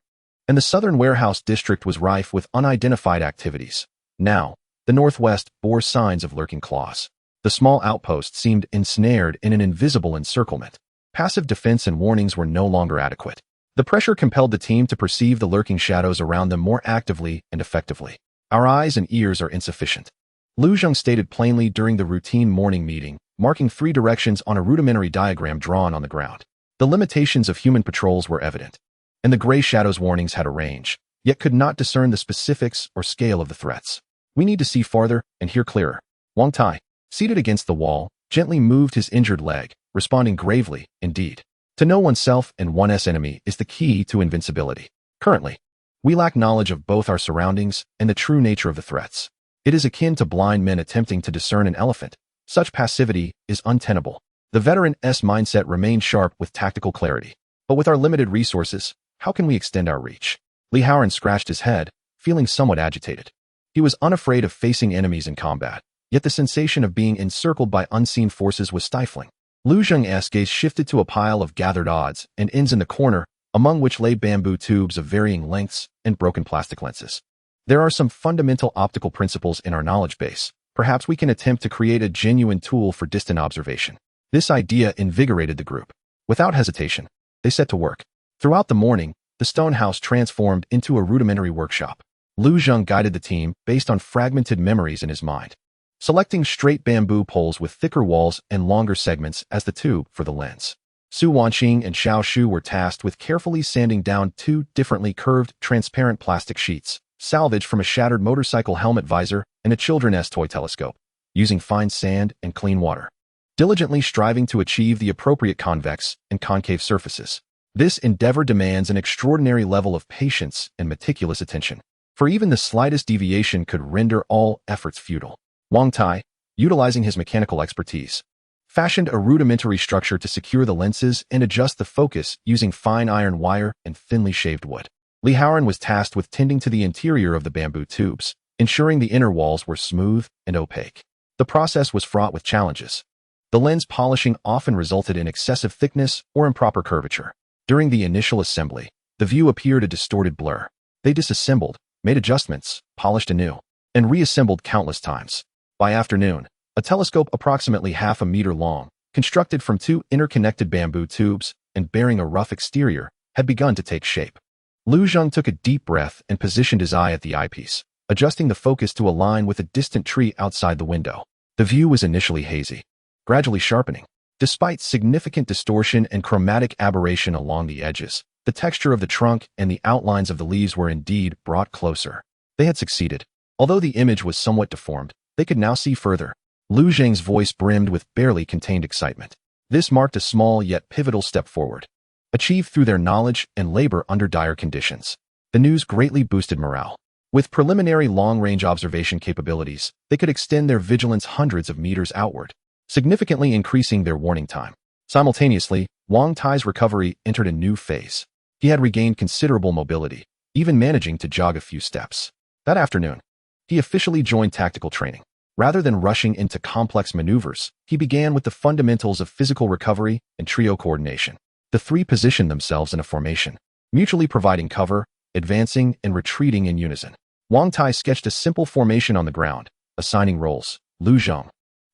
and the southern warehouse district was rife with unidentified activities. Now, the northwest bore signs of lurking claws. The small outpost seemed ensnared in an invisible encirclement. Passive defense and warnings were no longer adequate. The pressure compelled the team to perceive the lurking shadows around them more actively and effectively. Our eyes and ears are insufficient, Lu Zheng stated plainly during the routine morning meeting, marking 3 directions on a rudimentary diagram drawn on the ground. The limitations of human patrols were evident, and the gray shadows warnings had a range, yet could not discern the specifics or scale of the threats. We need to see farther and hear clearer. Wang Tai, seated against the wall, gently moved his injured leg, responding gravely, indeed. To know oneself and one's enemy is the key to invincibility. Currently, we lack knowledge of both our surroundings and the true nature of the threats. It is akin to blind men attempting to discern an elephant. Such passivity is untenable. The veteran's mindset remains sharp with tactical clarity. But with our limited resources, how can we extend our reach? Li Haoran scratched his head, feeling somewhat agitated. He was unafraid of facing enemies in combat, yet the sensation of being encircled by unseen forces was stifling. Lu Zheng's gaze shifted to a pile of gathered odds and ends in the corner, among which lay bamboo tubes of varying lengths and broken plastic lenses. There are some fundamental optical principles in our knowledge base. Perhaps we can attempt to create a genuine tool for distant observation. This idea invigorated the group. Without hesitation, they set to work. Throughout the morning, the stone house transformed into a rudimentary workshop. Lu Zheng guided the team based on fragmented memories in his mind, selecting straight bamboo poles with thicker walls and longer segments as the tube for the lens. Su Wanqing and Xiao Shu were tasked with carefully sanding down two differently curved, transparent plastic sheets, salvaged from a shattered motorcycle helmet visor and a children's toy telescope, using fine sand and clean water, diligently striving to achieve the appropriate convex and concave surfaces. This endeavor demands an extraordinary level of patience and meticulous attention, for even the slightest deviation could render all efforts futile. Wang Tai, utilizing his mechanical expertise, fashioned a rudimentary structure to secure the lenses and adjust the focus using fine iron wire and thinly shaved wood. Li Haoran was tasked with tending to the interior of the bamboo tubes, ensuring the inner walls were smooth and opaque. The process was fraught with challenges. The lens polishing often resulted in excessive thickness or improper curvature. During the initial assembly, the view appeared a distorted blur. They disassembled, made adjustments, polished anew, and reassembled countless times. By afternoon, a telescope approximately half a meter long, constructed from two interconnected bamboo tubes and bearing a rough exterior, had begun to take shape. Lu Zheng took a deep breath and positioned his eye at the eyepiece, adjusting the focus to align with a distant tree outside the window. The view was initially hazy, gradually sharpening. Despite significant distortion and chromatic aberration along the edges, the texture of the trunk and the outlines of the leaves were indeed brought closer. They had succeeded. Although the image was somewhat deformed, they could now see further. Lu Zheng's voice brimmed with barely contained excitement. This marked a small yet pivotal step forward, achieved through their knowledge and labor under dire conditions. The news greatly boosted morale. With preliminary long-range observation capabilities, they could extend their vigilance hundreds of meters outward, significantly increasing their warning time. Simultaneously, Wang Tai's recovery entered a new phase. He had regained considerable mobility, even managing to jog a few steps. That afternoon, he officially joined tactical training. Rather than rushing into complex maneuvers, he began with the fundamentals of physical recovery and trio coordination. The three positioned themselves in a formation, mutually providing cover, advancing and retreating in unison. Wang Tai sketched a simple formation on the ground, assigning roles. Lu Zheng,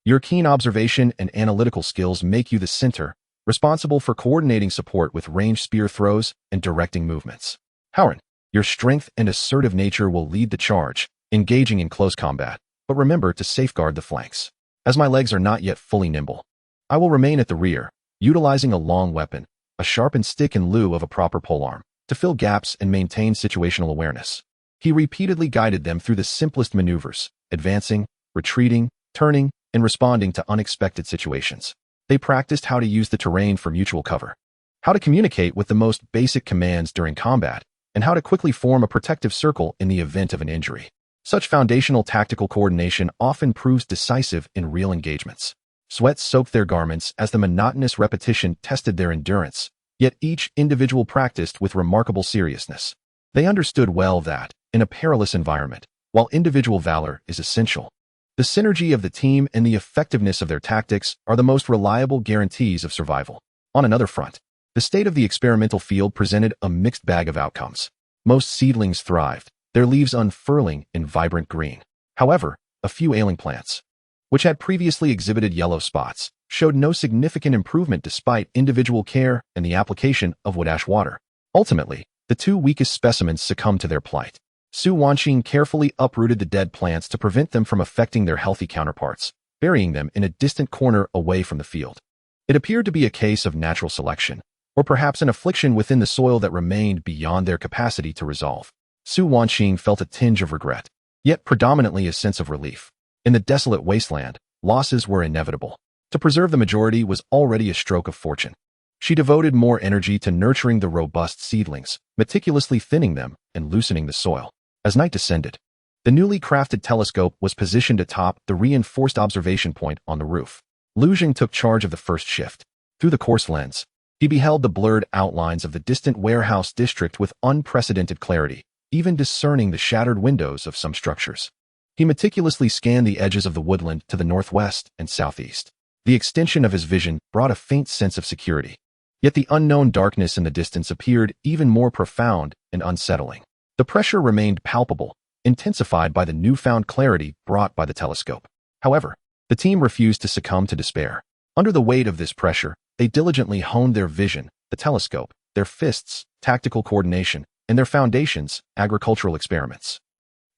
your keen observation and analytical skills make you the center, responsible for coordinating support with ranged spear throws and directing movements. Haoran, your strength and assertive nature will lead the charge, engaging in close combat, but remember to safeguard the flanks. As my legs are not yet fully nimble, I will remain at the rear, utilizing a long weapon, a sharpened stick in lieu of a proper polearm, to fill gaps and maintain situational awareness. He repeatedly guided them through the simplest maneuvers, advancing, retreating, turning, and responding to unexpected situations. They practiced how to use the terrain for mutual cover, how to communicate with the most basic commands during combat, and how to quickly form a protective circle in the event of an injury. Such foundational tactical coordination often proves decisive in real engagements. Sweat soaked their garments as the monotonous repetition tested their endurance, yet each individual practiced with remarkable seriousness. They understood well that, in a perilous environment, while individual valor is essential, the synergy of the team and the effectiveness of their tactics are the most reliable guarantees of survival. On another front, the state of the experimental field presented a mixed bag of outcomes. Most seedlings thrived, their leaves unfurling in vibrant green. However, a few ailing plants, which had previously exhibited yellow spots, showed no significant improvement despite individual care and the application of wood ash water. Ultimately, the two weakest specimens succumbed to their plight. Su Wanqing carefully uprooted the dead plants to prevent them from affecting their healthy counterparts, burying them in a distant corner away from the field. It appeared to be a case of natural selection, or perhaps an affliction within the soil that remained beyond their capacity to resolve. Su Wanqing felt a tinge of regret, yet predominantly a sense of relief. In the desolate wasteland, losses were inevitable. To preserve the majority was already a stroke of fortune. She devoted more energy to nurturing the robust seedlings, meticulously thinning them and loosening the soil. As night descended, the newly crafted telescope was positioned atop the reinforced observation point on the roof. Lu Zheng took charge of the first shift. Through the coarse lens, he beheld the blurred outlines of the distant warehouse district with unprecedented clarity, even discerning the shattered windows of some structures. He meticulously scanned the edges of the woodland to the northwest and southeast. The extension of his vision brought a faint sense of security. Yet the unknown darkness in the distance appeared even more profound and unsettling. The pressure remained palpable, intensified by the newfound clarity brought by the telescope. However, the team refused to succumb to despair. Under the weight of this pressure, they diligently honed their vision, the telescope, their fists, tactical coordination, and their foundations, agricultural experiments.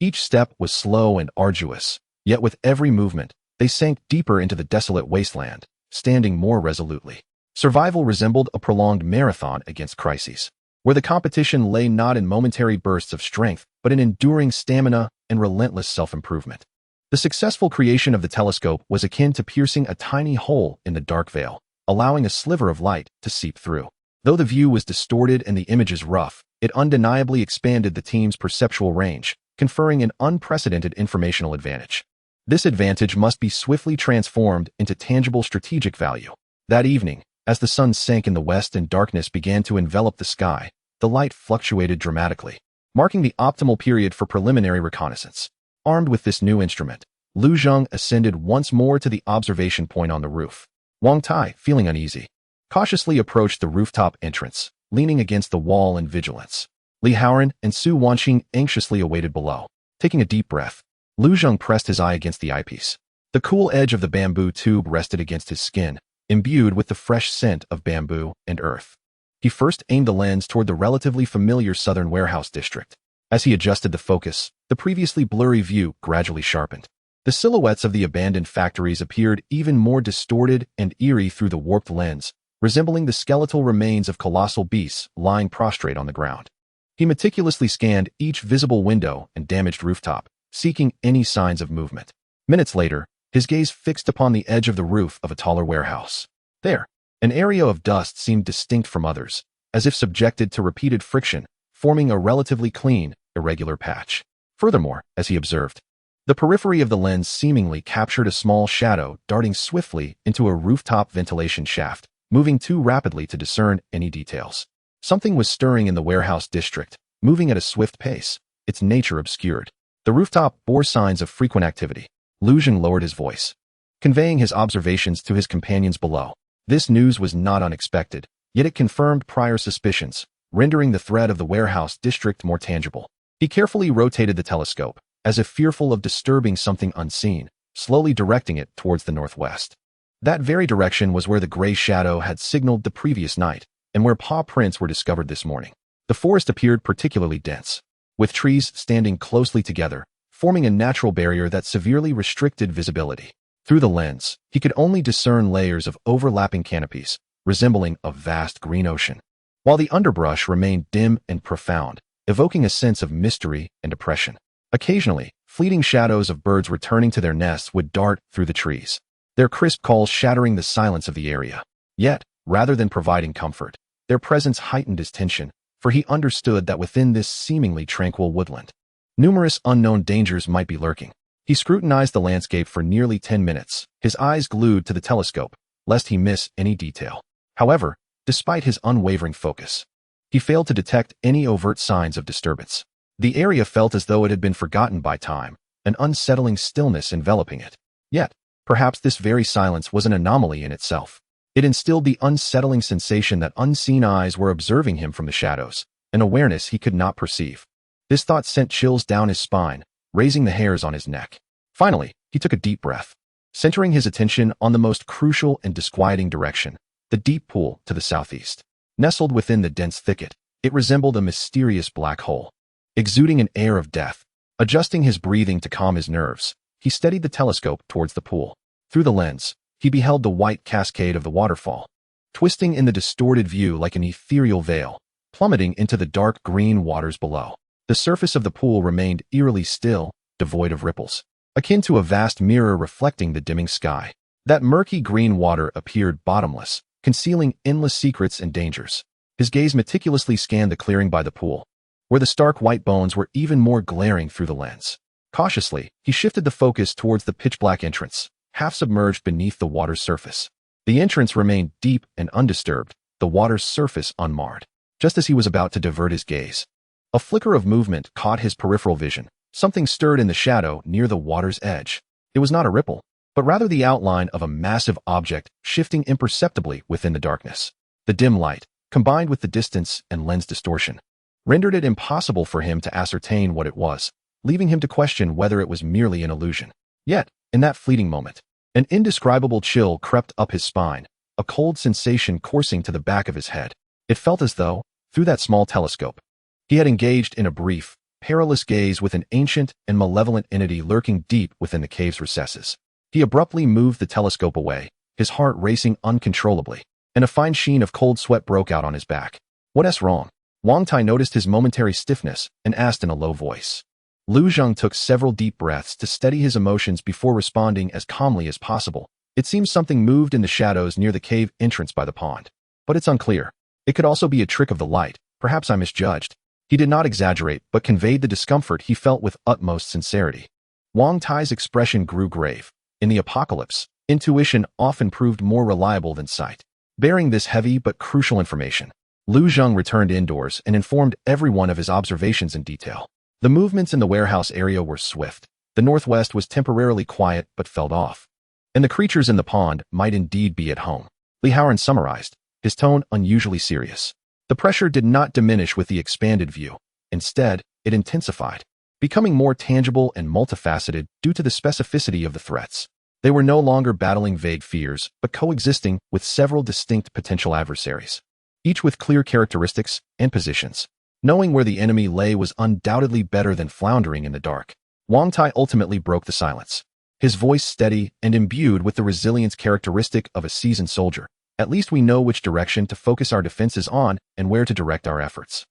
Each step was slow and arduous, yet with every movement, they sank deeper into the desolate wasteland, standing more resolutely. Survival resembled a prolonged marathon against crises, where the competition lay not in momentary bursts of strength, but in enduring stamina and relentless self-improvement. The successful creation of the telescope was akin to piercing a tiny hole in the dark veil, allowing a sliver of light to seep through. Though the view was distorted and the images rough, it undeniably expanded the team's perceptual range, conferring an unprecedented informational advantage. This advantage must be swiftly transformed into tangible strategic value. That evening, as the sun sank in the west and darkness began to envelop the sky, the light fluctuated dramatically, marking the optimal period for preliminary reconnaissance. Armed with this new instrument, Lu Zheng ascended once more to the observation point on the roof. Wang Tai, feeling uneasy, cautiously approached the rooftop entrance, leaning against the wall in vigilance. Li Haoran and Su Wanqing anxiously awaited below. Taking a deep breath, Lu Zheng pressed his eye against the eyepiece. The cool edge of the bamboo tube rested against his skin, imbued with the fresh scent of bamboo and earth. He first aimed the lens toward the relatively familiar southern warehouse district. As he adjusted the focus, the previously blurry view gradually sharpened. The silhouettes of the abandoned factories appeared even more distorted and eerie through the warped lens, resembling the skeletal remains of colossal beasts lying prostrate on the ground. He meticulously scanned each visible window and damaged rooftop, seeking any signs of movement. Minutes later, his gaze fixed upon the edge of the roof of a taller warehouse. There, an area of dust seemed distinct from others, as if subjected to repeated friction, forming a relatively clean, irregular patch. Furthermore, as he observed, the periphery of the lens seemingly captured a small shadow darting swiftly into a rooftop ventilation shaft, moving too rapidly to discern any details. Something was stirring in the warehouse district, moving at a swift pace, its nature obscured. The rooftop bore signs of frequent activity. Lu Zheng lowered his voice, conveying his observations to his companions below. This news was not unexpected, yet it confirmed prior suspicions, rendering the threat of the warehouse district more tangible. He carefully rotated the telescope, as if fearful of disturbing something unseen, slowly directing it towards the northwest. That very direction was where the gray shadow had signaled the previous night, and where paw prints were discovered this morning. The forest appeared particularly dense, with trees standing closely together, forming a natural barrier that severely restricted visibility. Through the lens, he could only discern layers of overlapping canopies, resembling a vast green ocean, while the underbrush remained dim and profound, evoking a sense of mystery and oppression. Occasionally, fleeting shadows of birds returning to their nests would dart through the trees, their crisp calls shattering the silence of the area. Yet, rather than providing comfort, their presence heightened his tension, for he understood that within this seemingly tranquil woodland, numerous unknown dangers might be lurking. He scrutinized the landscape for nearly 10 minutes, his eyes glued to the telescope, lest he miss any detail. However, despite his unwavering focus, he failed to detect any overt signs of disturbance. The area felt as though it had been forgotten by time, an unsettling stillness enveloping it. Yet, perhaps this very silence was an anomaly in itself. It instilled the unsettling sensation that unseen eyes were observing him from the shadows, an awareness he could not perceive. This thought sent chills down his spine, raising the hairs on his neck. Finally, he took a deep breath, centering his attention on the most crucial and disquieting direction, the deep pool to the southeast. Nestled within the dense thicket, it resembled a mysterious black hole, exuding an air of death. Adjusting his breathing to calm his nerves, he steadied the telescope towards the pool. Through the lens, he beheld the white cascade of the waterfall, twisting in the distorted view like an ethereal veil, plummeting into the dark green waters below. The surface of the pool remained eerily still, devoid of ripples, akin to a vast mirror reflecting the dimming sky. That murky green water appeared bottomless, concealing endless secrets and dangers. His gaze meticulously scanned the clearing by the pool, where the stark white bones were even more glaring through the lens. Cautiously, he shifted the focus towards the pitch-black entrance, half submerged beneath the water's surface. The entrance remained deep and undisturbed, the water's surface unmarred. Just as he was about to divert his gaze, a flicker of movement caught his peripheral vision. Something stirred in the shadow near the water's edge. It was not a ripple, but rather the outline of a massive object shifting imperceptibly within the darkness. The dim light, combined with the distance and lens distortion, rendered it impossible for him to ascertain what it was, leaving him to question whether it was merely an illusion. Yet, in that fleeting moment, an indescribable chill crept up his spine, a cold sensation coursing to the back of his head. It felt as though, through that small telescope, he had engaged in a brief, perilous gaze with an ancient and malevolent entity lurking deep within the cave's recesses. He abruptly moved the telescope away, his heart racing uncontrollably, and a fine sheen of cold sweat broke out on his back. "What's wrong?" Wang Tai noticed his momentary stiffness and asked in a low voice. Lu Zheng took several deep breaths to steady his emotions before responding as calmly as possible. "It seems something moved in the shadows near the cave entrance by the pond. But it's unclear. It could also be a trick of the light. Perhaps I misjudged." He did not exaggerate, but conveyed the discomfort he felt with utmost sincerity. Wang Tai's expression grew grave. In the apocalypse, intuition often proved more reliable than sight. Bearing this heavy but crucial information, Lu Zheng returned indoors and informed everyone of his observations in detail. The movements in the warehouse area were swift. The northwest was temporarily quiet but fell off, and the creatures in the pond might indeed be at home. Li Haoran summarized, his tone unusually serious. The pressure did not diminish with the expanded view. Instead, it intensified, becoming more tangible and multifaceted due to the specificity of the threats. They were no longer battling vague fears, but coexisting with several distinct potential adversaries, each with clear characteristics and positions. Knowing where the enemy lay was undoubtedly better than floundering in the dark. Wang Tai ultimately broke the silence, his voice steady and imbued with the resilience characteristic of a seasoned soldier. "At least we know which direction to focus our defenses on and where to direct our efforts."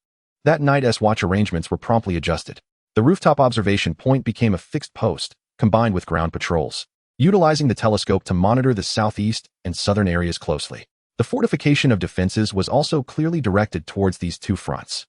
That night's watch arrangements were promptly adjusted. The rooftop observation point became a fixed post, combined with ground patrols, utilizing the telescope to monitor the southeast and southern areas closely. The fortification of defenses was also clearly directed towards these two fronts.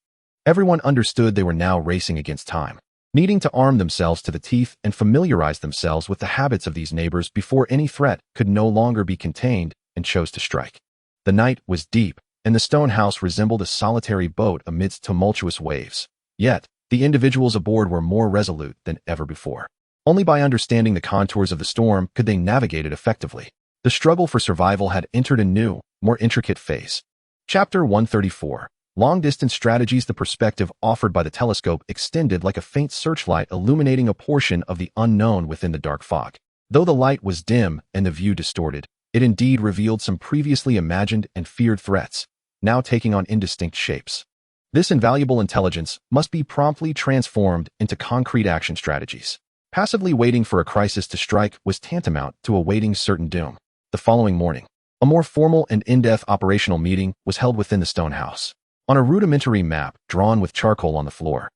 Everyone understood they were now racing against time, needing to arm themselves to the teeth and familiarize themselves with the habits of these neighbors before any threat could no longer be contained and chose to strike. The night was deep, and the stone house resembled a solitary boat amidst tumultuous waves. Yet, the individuals aboard were more resolute than ever before. Only by understanding the contours of the storm could they navigate it effectively. The struggle for survival had entered a new, more intricate phase. Chapter 134. Long-distance strategies. The perspective offered by the telescope extended like a faint searchlight illuminating a portion of the unknown within the dark fog. Though the light was dim and the view distorted, it indeed revealed some previously imagined and feared threats, now taking on indistinct shapes. This invaluable intelligence must be promptly transformed into concrete action strategies. Passively waiting for a crisis to strike was tantamount to awaiting certain doom. The following morning, a more formal and in-depth operational meeting was held within the stone house. On a rudimentary map drawn with charcoal on the floor,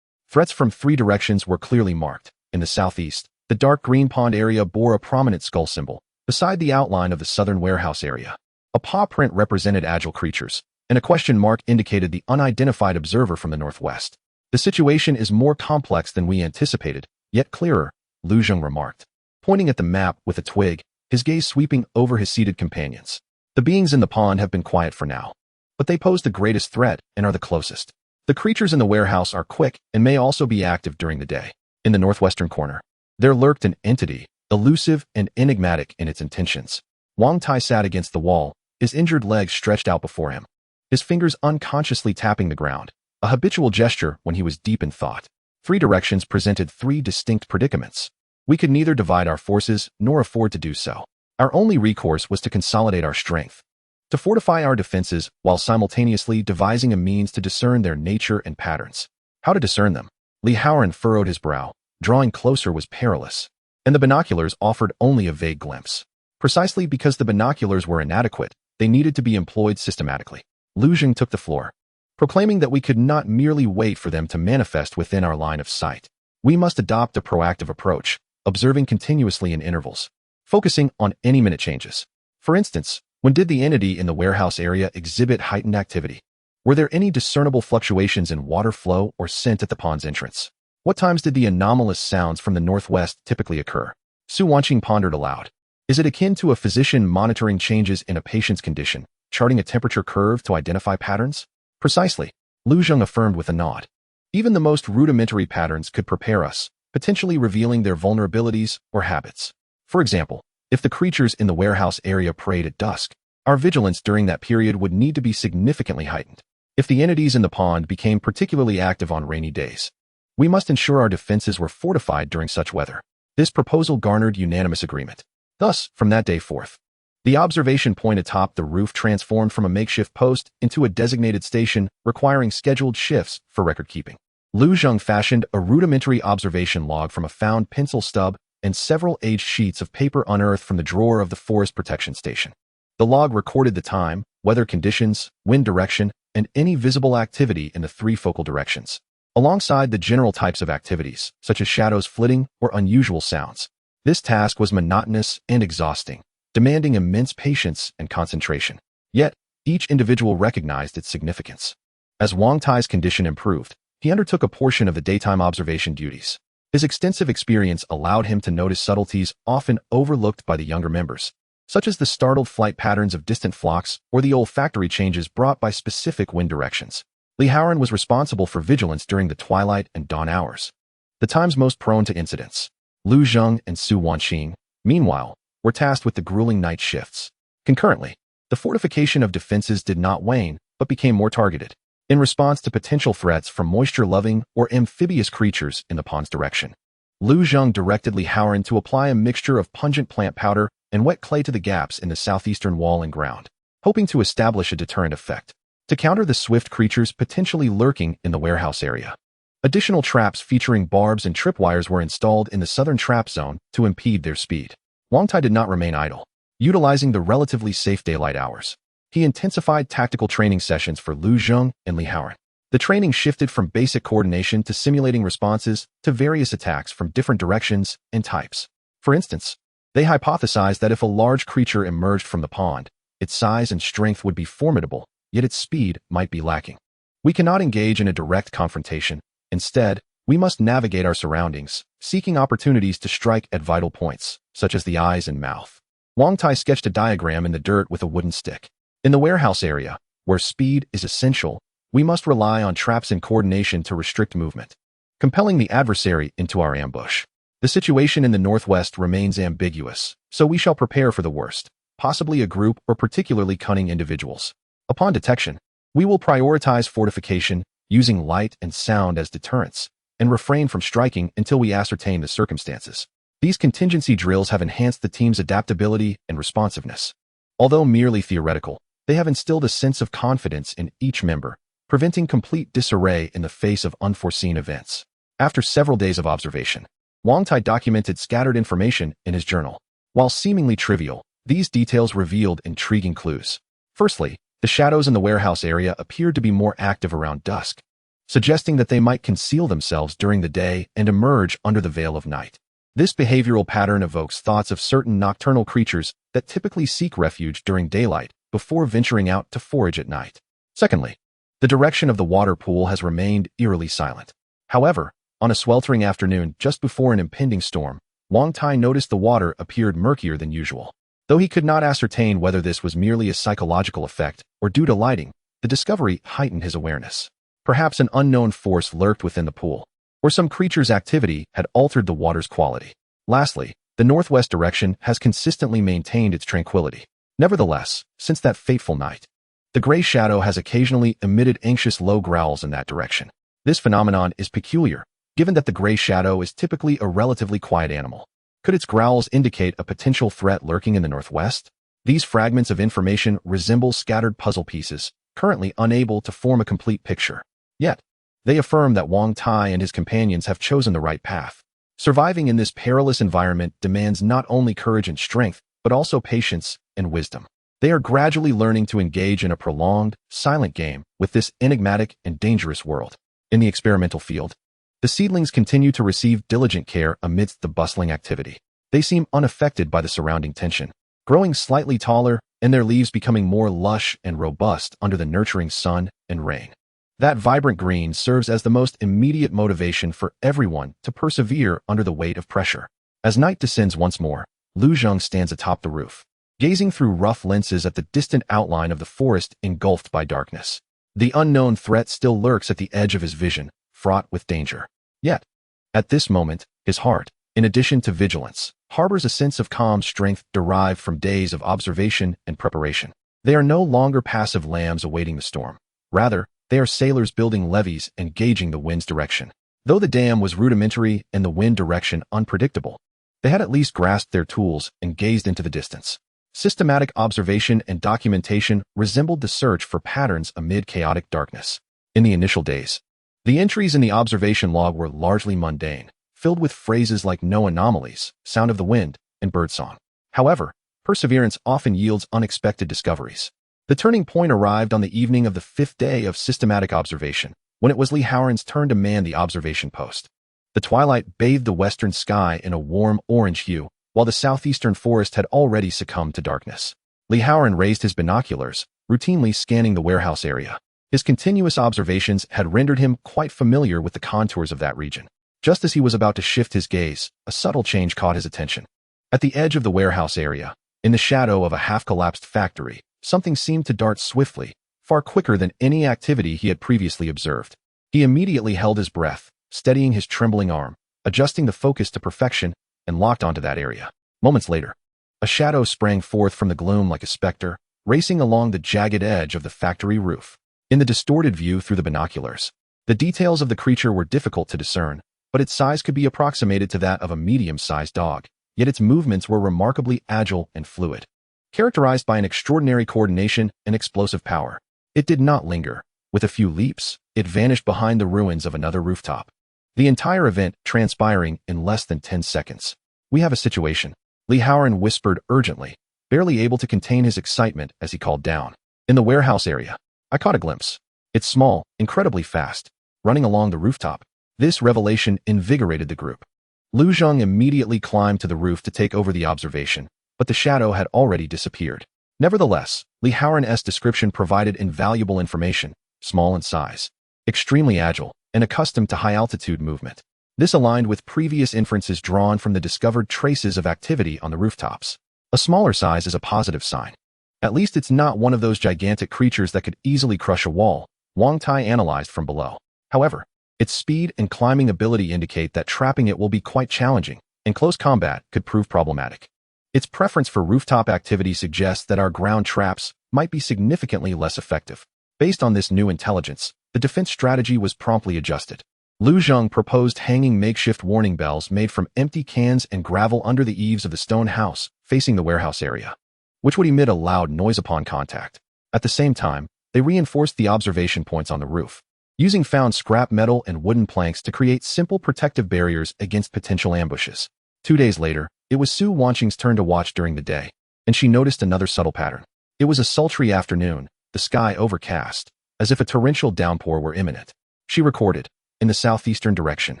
threats from three directions were clearly marked. In the southeast, the dark green pond area bore a prominent skull symbol, beside the outline of the southern warehouse area. A paw print represented agile creatures, and a question mark indicated the unidentified observer from the northwest. "The situation is more complex than we anticipated, yet clearer," Lu Zheng remarked, pointing at the map with a twig, his gaze sweeping over his seated companions. "The beings in the pond have been quiet for now, but they pose the greatest threat and are the closest. The creatures in the warehouse are quick and may also be active during the day." In the northwestern corner, there lurked an entity, elusive and enigmatic in its intentions. Wang Tai sat against the wall, his injured legs stretched out before him, his fingers unconsciously tapping the ground, a habitual gesture when he was deep in thought. Three directions presented three distinct predicaments. We could neither divide our forces nor afford to do so. Our only recourse was to consolidate our strength, to fortify our defenses while simultaneously devising a means to discern their nature and patterns. How to discern them? Li Haoran furrowed his brow. Drawing closer was perilous, and the binoculars offered only a vague glimpse. Precisely because the binoculars were inadequate, they needed to be employed systematically. Lu Zheng took the floor, proclaiming that we could not merely wait for them to manifest within our line of sight. We must adopt a proactive approach, observing continuously in intervals, focusing on any minute changes. For instance, When did the entity in the warehouse area exhibit heightened activity? Were there any discernible fluctuations in water flow or scent at the pond's entrance? What times did the anomalous sounds from the northwest typically occur? Su Wanqing pondered aloud. Is it akin to a physician monitoring changes in a patient's condition, charting a temperature curve to identify patterns? Precisely, Lu Zheng affirmed with a nod. Even the most rudimentary patterns could prepare us, potentially revealing their vulnerabilities or habits. For example, if the creatures in the warehouse area preyed at dusk, our vigilance during that period would need to be significantly heightened. If the entities in the pond became particularly active on rainy days, we must ensure our defenses were fortified during such weather. This proposal garnered unanimous agreement. Thus, from that day forth, the observation point atop the roof transformed from a makeshift post into a designated station requiring scheduled shifts for record-keeping. Lu Zheng fashioned a rudimentary observation log from a found pencil stub and several aged sheets of paper unearthed from the drawer of the forest protection station. The log recorded the time, weather conditions, wind direction, and any visible activity in the three focal directions, alongside the general types of activities, such as shadows flitting or unusual sounds. This task was monotonous and exhausting, demanding immense patience and concentration. Yet, each individual recognized its significance. As Wang Tai's condition improved, he undertook a portion of the daytime observation duties. His extensive experience allowed him to notice subtleties often overlooked by the younger members, such as the startled flight patterns of distant flocks or the olfactory changes brought by specific wind directions. Li Haoran was responsible for vigilance during the twilight and dawn hours, the times most prone to incidents. Lu Zheng and Su Wanqing, meanwhile, were tasked with the grueling night shifts. Concurrently, the fortification of defenses did not wane, but became more targeted, in response to potential threats from moisture-loving or amphibious creatures in the pond's direction. Lu Zheng directed Li Haoran to apply a mixture of pungent plant powder and wet clay to the gaps in the southeastern wall and ground, hoping to establish a deterrent effect, to counter the swift creatures potentially lurking in the warehouse area. Additional traps featuring barbs and tripwires were installed in the southern trap zone to impede their speed. Wang Tai did not remain idle. Utilizing the relatively safe daylight hours, he intensified tactical training sessions for Lu Zheng and Li Haoran. The training shifted from basic coordination to simulating responses to various attacks from different directions and types. For instance, they hypothesized that if a large creature emerged from the pond, its size and strength would be formidable, yet its speed might be lacking. We cannot engage in a direct confrontation. Instead, we must navigate our surroundings, seeking opportunities to strike at vital points, such as the eyes and mouth. Wang Tai sketched a diagram in the dirt with a wooden stick. In the warehouse area, where speed is essential, we must rely on traps and coordination to restrict movement, compelling the adversary into our ambush. The situation in the northwest remains ambiguous, so we shall prepare for the worst, possibly a group or particularly cunning individuals. Upon detection, we will prioritize fortification, using light and sound as deterrents, and refrain from striking until we ascertain the circumstances. These contingency drills have enhanced the team's adaptability and responsiveness. Although merely theoretical, they have instilled a sense of confidence in each member, preventing complete disarray in the face of unforeseen events. After several days of observation, Wang Tai documented scattered information in his journal. While seemingly trivial, these details revealed intriguing clues. Firstly, the shadows in the warehouse area appeared to be more active around dusk, suggesting that they might conceal themselves during the day and emerge under the veil of night. This behavioral pattern evokes thoughts of certain nocturnal creatures that typically seek refuge during daylight before venturing out to forage at night. Secondly, the direction of the water pool has remained eerily silent. However, on a sweltering afternoon just before an impending storm, Wang Tai noticed the water appeared murkier than usual. Though he could not ascertain whether this was merely a psychological effect or due to lighting, the discovery heightened his awareness. Perhaps an unknown force lurked within the pool, or some creature's activity had altered the water's quality. Lastly, the northwest direction has consistently maintained its tranquility. Nevertheless, since that fateful night, the gray shadow has occasionally emitted anxious low growls in that direction. This phenomenon is peculiar, given that the gray shadow is typically a relatively quiet animal. Could its growls indicate a potential threat lurking in the northwest? These fragments of information resemble scattered puzzle pieces, currently unable to form a complete picture. Yet, they affirm that Wang Tai and his companions have chosen the right path. Surviving in this perilous environment demands not only courage and strength, but also patience and wisdom. They are gradually learning to engage in a prolonged, silent game with this enigmatic and dangerous world. In the experimental field, the seedlings continue to receive diligent care amidst the bustling activity. They seem unaffected by the surrounding tension, growing slightly taller and their leaves becoming more lush and robust under the nurturing sun and rain. That vibrant green serves as the most immediate motivation for everyone to persevere under the weight of pressure. As night descends once more, Lu Zheng stands atop the roof, gazing through rough lenses at the distant outline of the forest engulfed by darkness. The unknown threat still lurks at the edge of his vision, fraught with danger. Yet, at this moment, his heart, in addition to vigilance, harbors a sense of calm strength derived from days of observation and preparation. They are no longer passive lambs awaiting the storm. Rather, they are sailors building levees and gauging the wind's direction. Though the dam was rudimentary and the wind direction unpredictable, they had at least grasped their tools and gazed into the distance. Systematic observation and documentation resembled the search for patterns amid chaotic darkness. In the initial days, the entries in the observation log were largely mundane, filled with phrases like "no anomalies," "sound of the wind," and birdsong. However, perseverance often yields unexpected discoveries. The turning point arrived on the evening of the 5th day of systematic observation, when it was Li Haoran's turn to man the observation post. The twilight bathed the western sky in a warm orange hue, while the southeastern forest had already succumbed to darkness. Li Haoran raised his binoculars, routinely scanning the warehouse area. His continuous observations had rendered him quite familiar with the contours of that region. Just as he was about to shift his gaze, a subtle change caught his attention. At the edge of the warehouse area, in the shadow of a half-collapsed factory, something seemed to dart swiftly, far quicker than any activity he had previously observed. He immediately held his breath, steadying his trembling arm, adjusting the focus to perfection, and locked onto that area. Moments later, a shadow sprang forth from the gloom like a specter, racing along the jagged edge of the factory roof. In the distorted view through the binoculars, the details of the creature were difficult to discern, but its size could be approximated to that of a medium-sized dog, yet its movements were remarkably agile and fluid, characterized by an extraordinary coordination and explosive power. It did not linger. With a few leaps, it vanished behind the ruins of another rooftop. The entire event transpiring in less than 10 seconds. "We have a situation," Li Haoran whispered urgently, barely able to contain his excitement as he called down. "In the warehouse area, I caught a glimpse. It's small, incredibly fast, running along the rooftop." This revelation invigorated the group. Lu Zheng immediately climbed to the roof to take over the observation, but the shadow had already disappeared. Nevertheless, Li Haoran's description provided invaluable information, small in size, extremely agile, and accustomed to high-altitude movement. This aligned with previous inferences drawn from the discovered traces of activity on the rooftops. A smaller size is a positive sign. At least it's not one of those gigantic creatures that could easily crush a wall, Wang Tai analyzed from below. However, its speed and climbing ability indicate that trapping it will be quite challenging, and close combat could prove problematic. Its preference for rooftop activity suggests that our ground traps might be significantly less effective. Based on this new intelligence, the defense strategy was promptly adjusted. Lu Zheng proposed hanging makeshift warning bells made from empty cans and gravel under the eaves of the stone house facing the warehouse area, which would emit a loud noise upon contact. At the same time, they reinforced the observation points on the roof, using found scrap metal and wooden planks to create simple protective barriers against potential ambushes. 2 days later, it was Su Wanqing's turn to watch during the day, and she noticed another subtle pattern. It was a sultry afternoon, the sky overcast, as if a torrential downpour were imminent. She recorded, in the southeastern direction,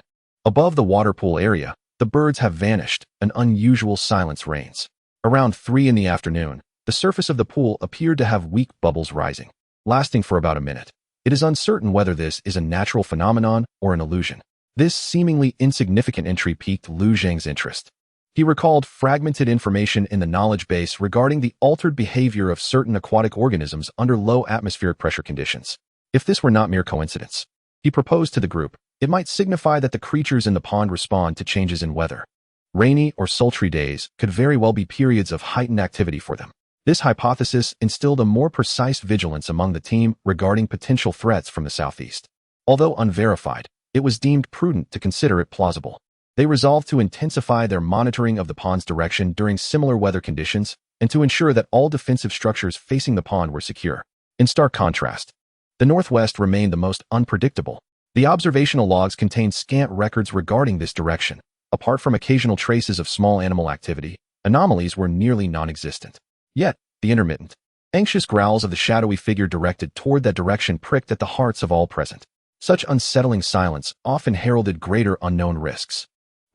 above the water pool area, the birds have vanished, an unusual silence reigns. Around 3 in the afternoon, the surface of the pool appeared to have weak bubbles rising, lasting for about a minute. It is uncertain whether this is a natural phenomenon or an illusion. This seemingly insignificant entry piqued Lu Zheng's interest. He recalled fragmented information in the knowledge base regarding the altered behavior of certain aquatic organisms under low atmospheric pressure conditions. If this were not mere coincidence, he proposed to the group, it might signify that the creatures in the pond respond to changes in weather. Rainy or sultry days could very well be periods of heightened activity for them. This hypothesis instilled a more precise vigilance among the team regarding potential threats from the southeast. Although unverified, it was deemed prudent to consider it plausible. They resolved to intensify their monitoring of the pond's direction during similar weather conditions and to ensure that all defensive structures facing the pond were secure. In stark contrast, the northwest remained the most unpredictable. The observational logs contained scant records regarding this direction. Apart from occasional traces of small animal activity, anomalies were nearly non-existent. Yet, the intermittent, anxious growls of the shadowy figure directed toward that direction pricked at the hearts of all present. Such unsettling silence often heralded greater unknown risks.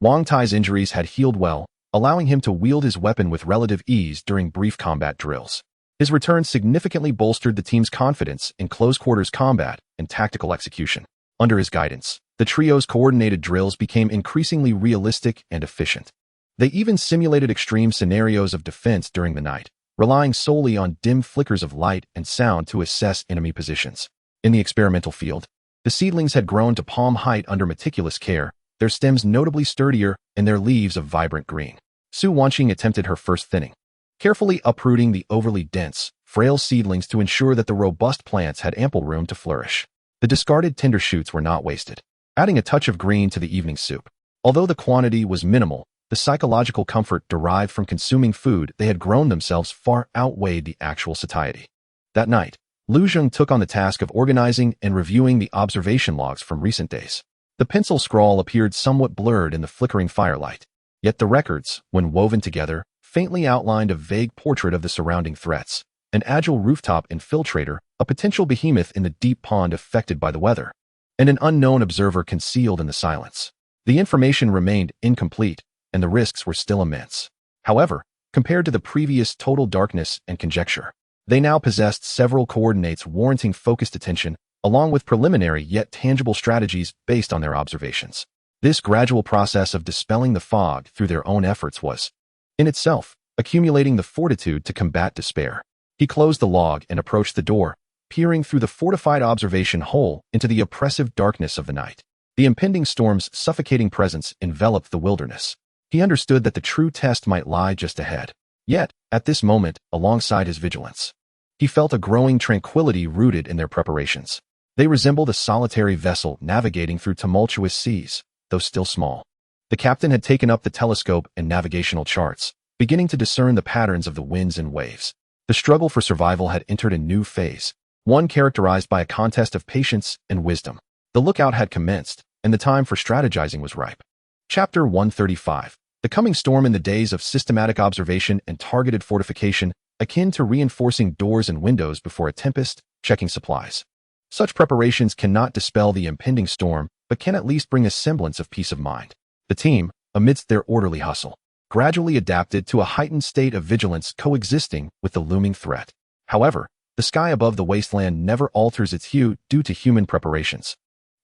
Wang Tai's injuries had healed well, allowing him to wield his weapon with relative ease during brief combat drills. His return significantly bolstered the team's confidence in close-quarters combat and tactical execution. Under his guidance, the trio's coordinated drills became increasingly realistic and efficient. They even simulated extreme scenarios of defense during the night, relying solely on dim flickers of light and sound to assess enemy positions. In the experimental field, the seedlings had grown to palm height under meticulous care, their stems notably sturdier and their leaves of vibrant green. Su Wanqing attempted her first thinning, carefully uprooting the overly dense, frail seedlings to ensure that the robust plants had ample room to flourish. The discarded tender shoots were not wasted, adding a touch of green to the evening soup. Although the quantity was minimal, the psychological comfort derived from consuming food they had grown themselves far outweighed the actual satiety. That night, Lu Zheng took on the task of organizing and reviewing the observation logs from recent days. The pencil scrawl appeared somewhat blurred in the flickering firelight, yet the records, when woven together, faintly outlined a vague portrait of the surrounding threats: an agile rooftop infiltrator, a potential behemoth in the deep pond affected by the weather, and an unknown observer concealed in the silence. The information remained incomplete, and the risks were still immense. However, compared to the previous total darkness and conjecture, they now possessed several coordinates warranting focused attention, along with preliminary yet tangible strategies based on their observations. This gradual process of dispelling the fog through their own efforts was, in itself, accumulating the fortitude to combat despair. He closed the log and approached the door, peering through the fortified observation hole into the oppressive darkness of the night. The impending storm's suffocating presence enveloped the wilderness. He understood that the true test might lie just ahead. Yet, at this moment, alongside his vigilance, he felt a growing tranquility rooted in their preparations. They resembled a solitary vessel navigating through tumultuous seas, though still small. The captain had taken up the telescope and navigational charts, beginning to discern the patterns of the winds and waves. The struggle for survival had entered a new phase, one characterized by a contest of patience and wisdom. The lookout had commenced, and the time for strategizing was ripe. Chapter 135. The coming storm. In the days of systematic observation and targeted fortification, akin to reinforcing doors and windows before a tempest, checking supplies. Such preparations cannot dispel the impending storm, but can at least bring a semblance of peace of mind. The team, amidst their orderly hustle, gradually adapted to a heightened state of vigilance coexisting with the looming threat. However, the sky above the wasteland never alters its hue due to human preparations.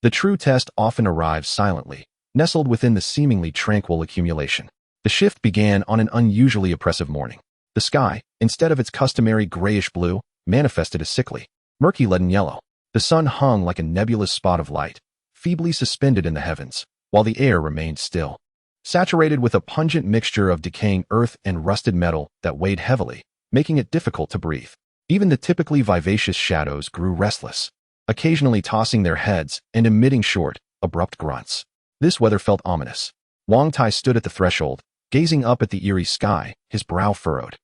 The true test often arrives silently, nestled within the seemingly tranquil accumulation. The shift began on an unusually oppressive morning. The sky, instead of its customary grayish blue, manifested a sickly, murky leaden yellow. The sun hung like a nebulous spot of light, feebly suspended in the heavens, while the air remained still, saturated with a pungent mixture of decaying earth and rusted metal that weighed heavily, making it difficult to breathe. Even the typically vivacious shadows grew restless, occasionally tossing their heads and emitting short, abrupt grunts. This weather felt ominous. Wang Tai stood at the threshold, gazing up at the eerie sky, his brow furrowed,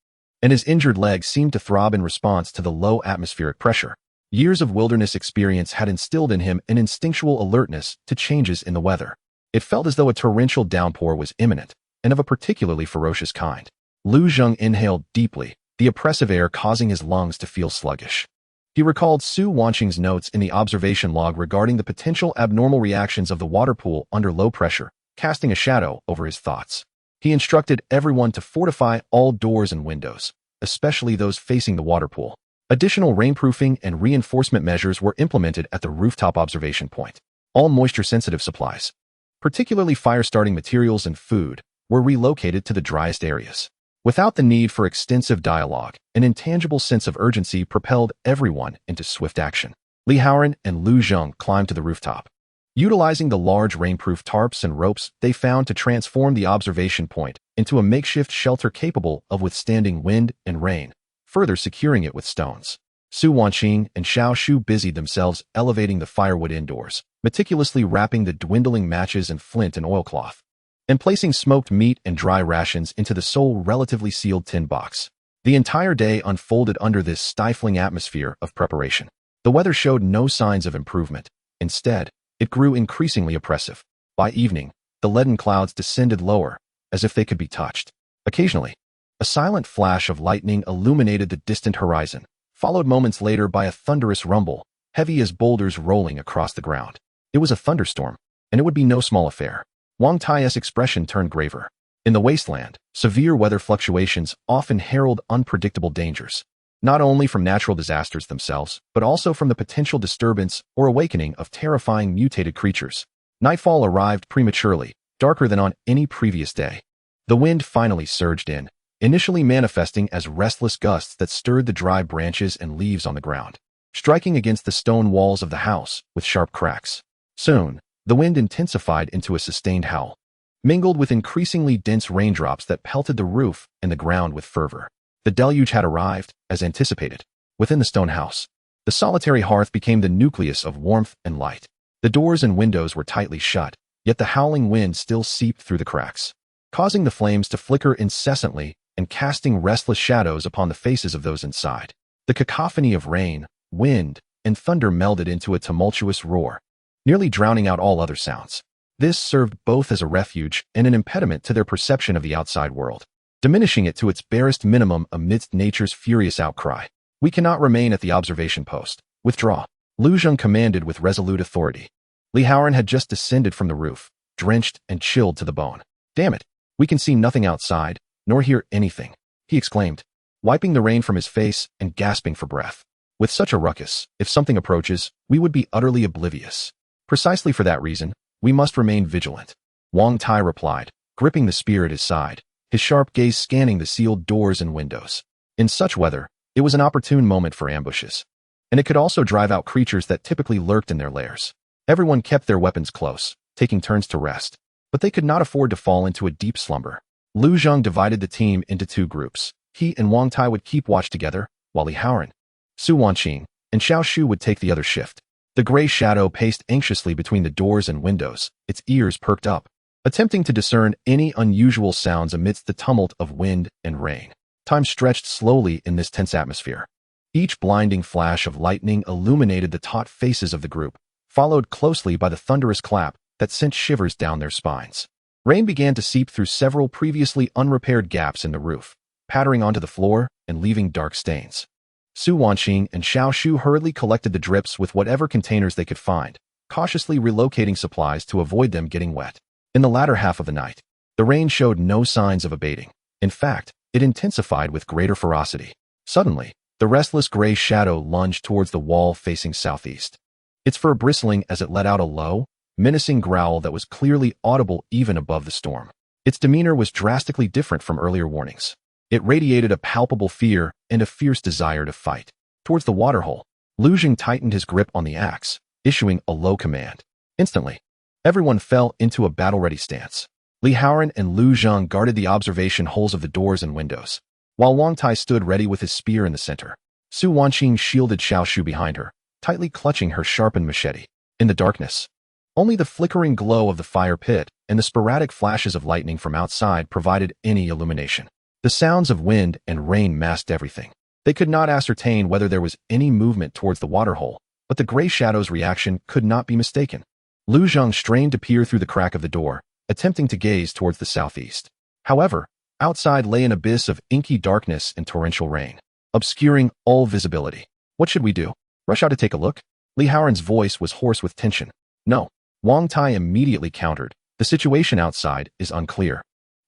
and his injured leg seemed to throb in response to the low atmospheric pressure. Years of wilderness experience had instilled in him an instinctual alertness to changes in the weather. It felt as though a torrential downpour was imminent, and of a particularly ferocious kind. Lu Zheng inhaled deeply, the oppressive air causing his lungs to feel sluggish. He recalled Su Wanqing's notes in the observation log regarding the potential abnormal reactions of the water pool under low pressure, casting a shadow over his thoughts. He instructed everyone to fortify all doors and windows, especially those facing the water pool. Additional rainproofing and reinforcement measures were implemented at the rooftop observation point. All moisture-sensitive supplies, particularly fire-starting materials and food, were relocated to the driest areas. Without the need for extensive dialogue, an intangible sense of urgency propelled everyone into swift action. Li Haoran and Lu Zheng climbed to the rooftop. Utilizing the large rainproof tarps and ropes they found to transform the observation point into a makeshift shelter capable of withstanding wind and rain, further securing it with stones. Su Wanqing and Xiao Shu busied themselves elevating the firewood indoors, meticulously wrapping the dwindling matches in flint and oilcloth, and placing smoked meat and dry rations into the sole relatively sealed tin box. The entire day unfolded under this stifling atmosphere of preparation. The weather showed no signs of improvement. Instead, it grew increasingly oppressive. By evening, the leaden clouds descended lower, as if they could be touched. Occasionally, a silent flash of lightning illuminated the distant horizon, followed moments later by a thunderous rumble, heavy as boulders rolling across the ground. It was a thunderstorm, and it would be no small affair. Wang Tai's expression turned graver. In the wasteland, severe weather fluctuations often herald unpredictable dangers. not only from natural disasters themselves, but also from the potential disturbance or awakening of terrifying mutated creatures. Nightfall arrived prematurely, darker than on any previous day. The wind finally surged in, initially manifesting as restless gusts that stirred the dry branches and leaves on the ground, striking against the stone walls of the house with sharp cracks. Soon, the wind intensified into a sustained howl, mingled with increasingly dense raindrops that pelted the roof and the ground with fervor. The deluge had arrived, as anticipated. Within the stone house, the solitary hearth became the nucleus of warmth and light. The doors and windows were tightly shut, yet the howling wind still seeped through the cracks, causing the flames to flicker incessantly and casting restless shadows upon the faces of those inside. The cacophony of rain, wind, and thunder melded into a tumultuous roar, nearly drowning out all other sounds. This served both as a refuge and an impediment to their perception of the outside world, diminishing it to its barest minimum amidst nature's furious outcry. "We cannot remain at the observation post. Withdraw," Lu Zheng commanded with resolute authority. Li Haoran had just descended from the roof, drenched and chilled to the bone. "Damn it, we can see nothing outside, nor hear anything," he exclaimed, wiping the rain from his face and gasping for breath. "With such a ruckus, if something approaches, we would be utterly oblivious. Precisely for that reason, we must remain vigilant," Wang Tai replied, gripping the spear at his side, his sharp gaze scanning the sealed doors and windows. In such weather, it was an opportune moment for ambushes, and it could also drive out creatures that typically lurked in their lairs. Everyone kept their weapons close, taking turns to rest, but they could not afford to fall into a deep slumber. Lu Zheng divided the team into two groups. He and Wang Tai would keep watch together, while Li Haoran, Su Wanqing, and Xiao Shu would take the other shift. The gray shadow paced anxiously between the doors and windows, its ears perked up, attempting to discern any unusual sounds amidst the tumult of wind and rain. Time stretched slowly in this tense atmosphere. Each blinding flash of lightning illuminated the taut faces of the group, followed closely by the thunderous clap that sent shivers down their spines. Rain began to seep through several previously unrepaired gaps in the roof, pattering onto the floor and leaving dark stains. Su Wanqing and Xiao Shu hurriedly collected the drips with whatever containers they could find, cautiously relocating supplies to avoid them getting wet. In the latter half of the night, the rain showed no signs of abating. In fact, it intensified with greater ferocity. Suddenly, the restless gray shadow lunged towards the wall facing southeast, its fur bristling as it let out a low, menacing growl that was clearly audible even above the storm. Its demeanor was drastically different from earlier warnings. It radiated a palpable fear and a fierce desire to fight. Towards the waterhole, Lu Zheng tightened his grip on the axe, issuing a low command. Instantly, everyone fell into a battle-ready stance. Li Haoran and Lu Zheng guarded the observation holes of the doors and windows, while Wang Tai stood ready with his spear in the center. Su Wanqing shielded Xiao Shu behind her, tightly clutching her sharpened machete. In the darkness, only the flickering glow of the fire pit and the sporadic flashes of lightning from outside provided any illumination. The sounds of wind and rain masked everything. They could not ascertain whether there was any movement towards the waterhole, but the gray shadow's reaction could not be mistaken. Lu Zheng strained to peer through the crack of the door, attempting to gaze towards the southeast. However, outside lay an abyss of inky darkness and torrential rain, obscuring all visibility. "What should we do? Rush out to take a look?" Li Haoran's voice was hoarse with tension. "No," Wang Tai immediately countered. "The situation outside is unclear,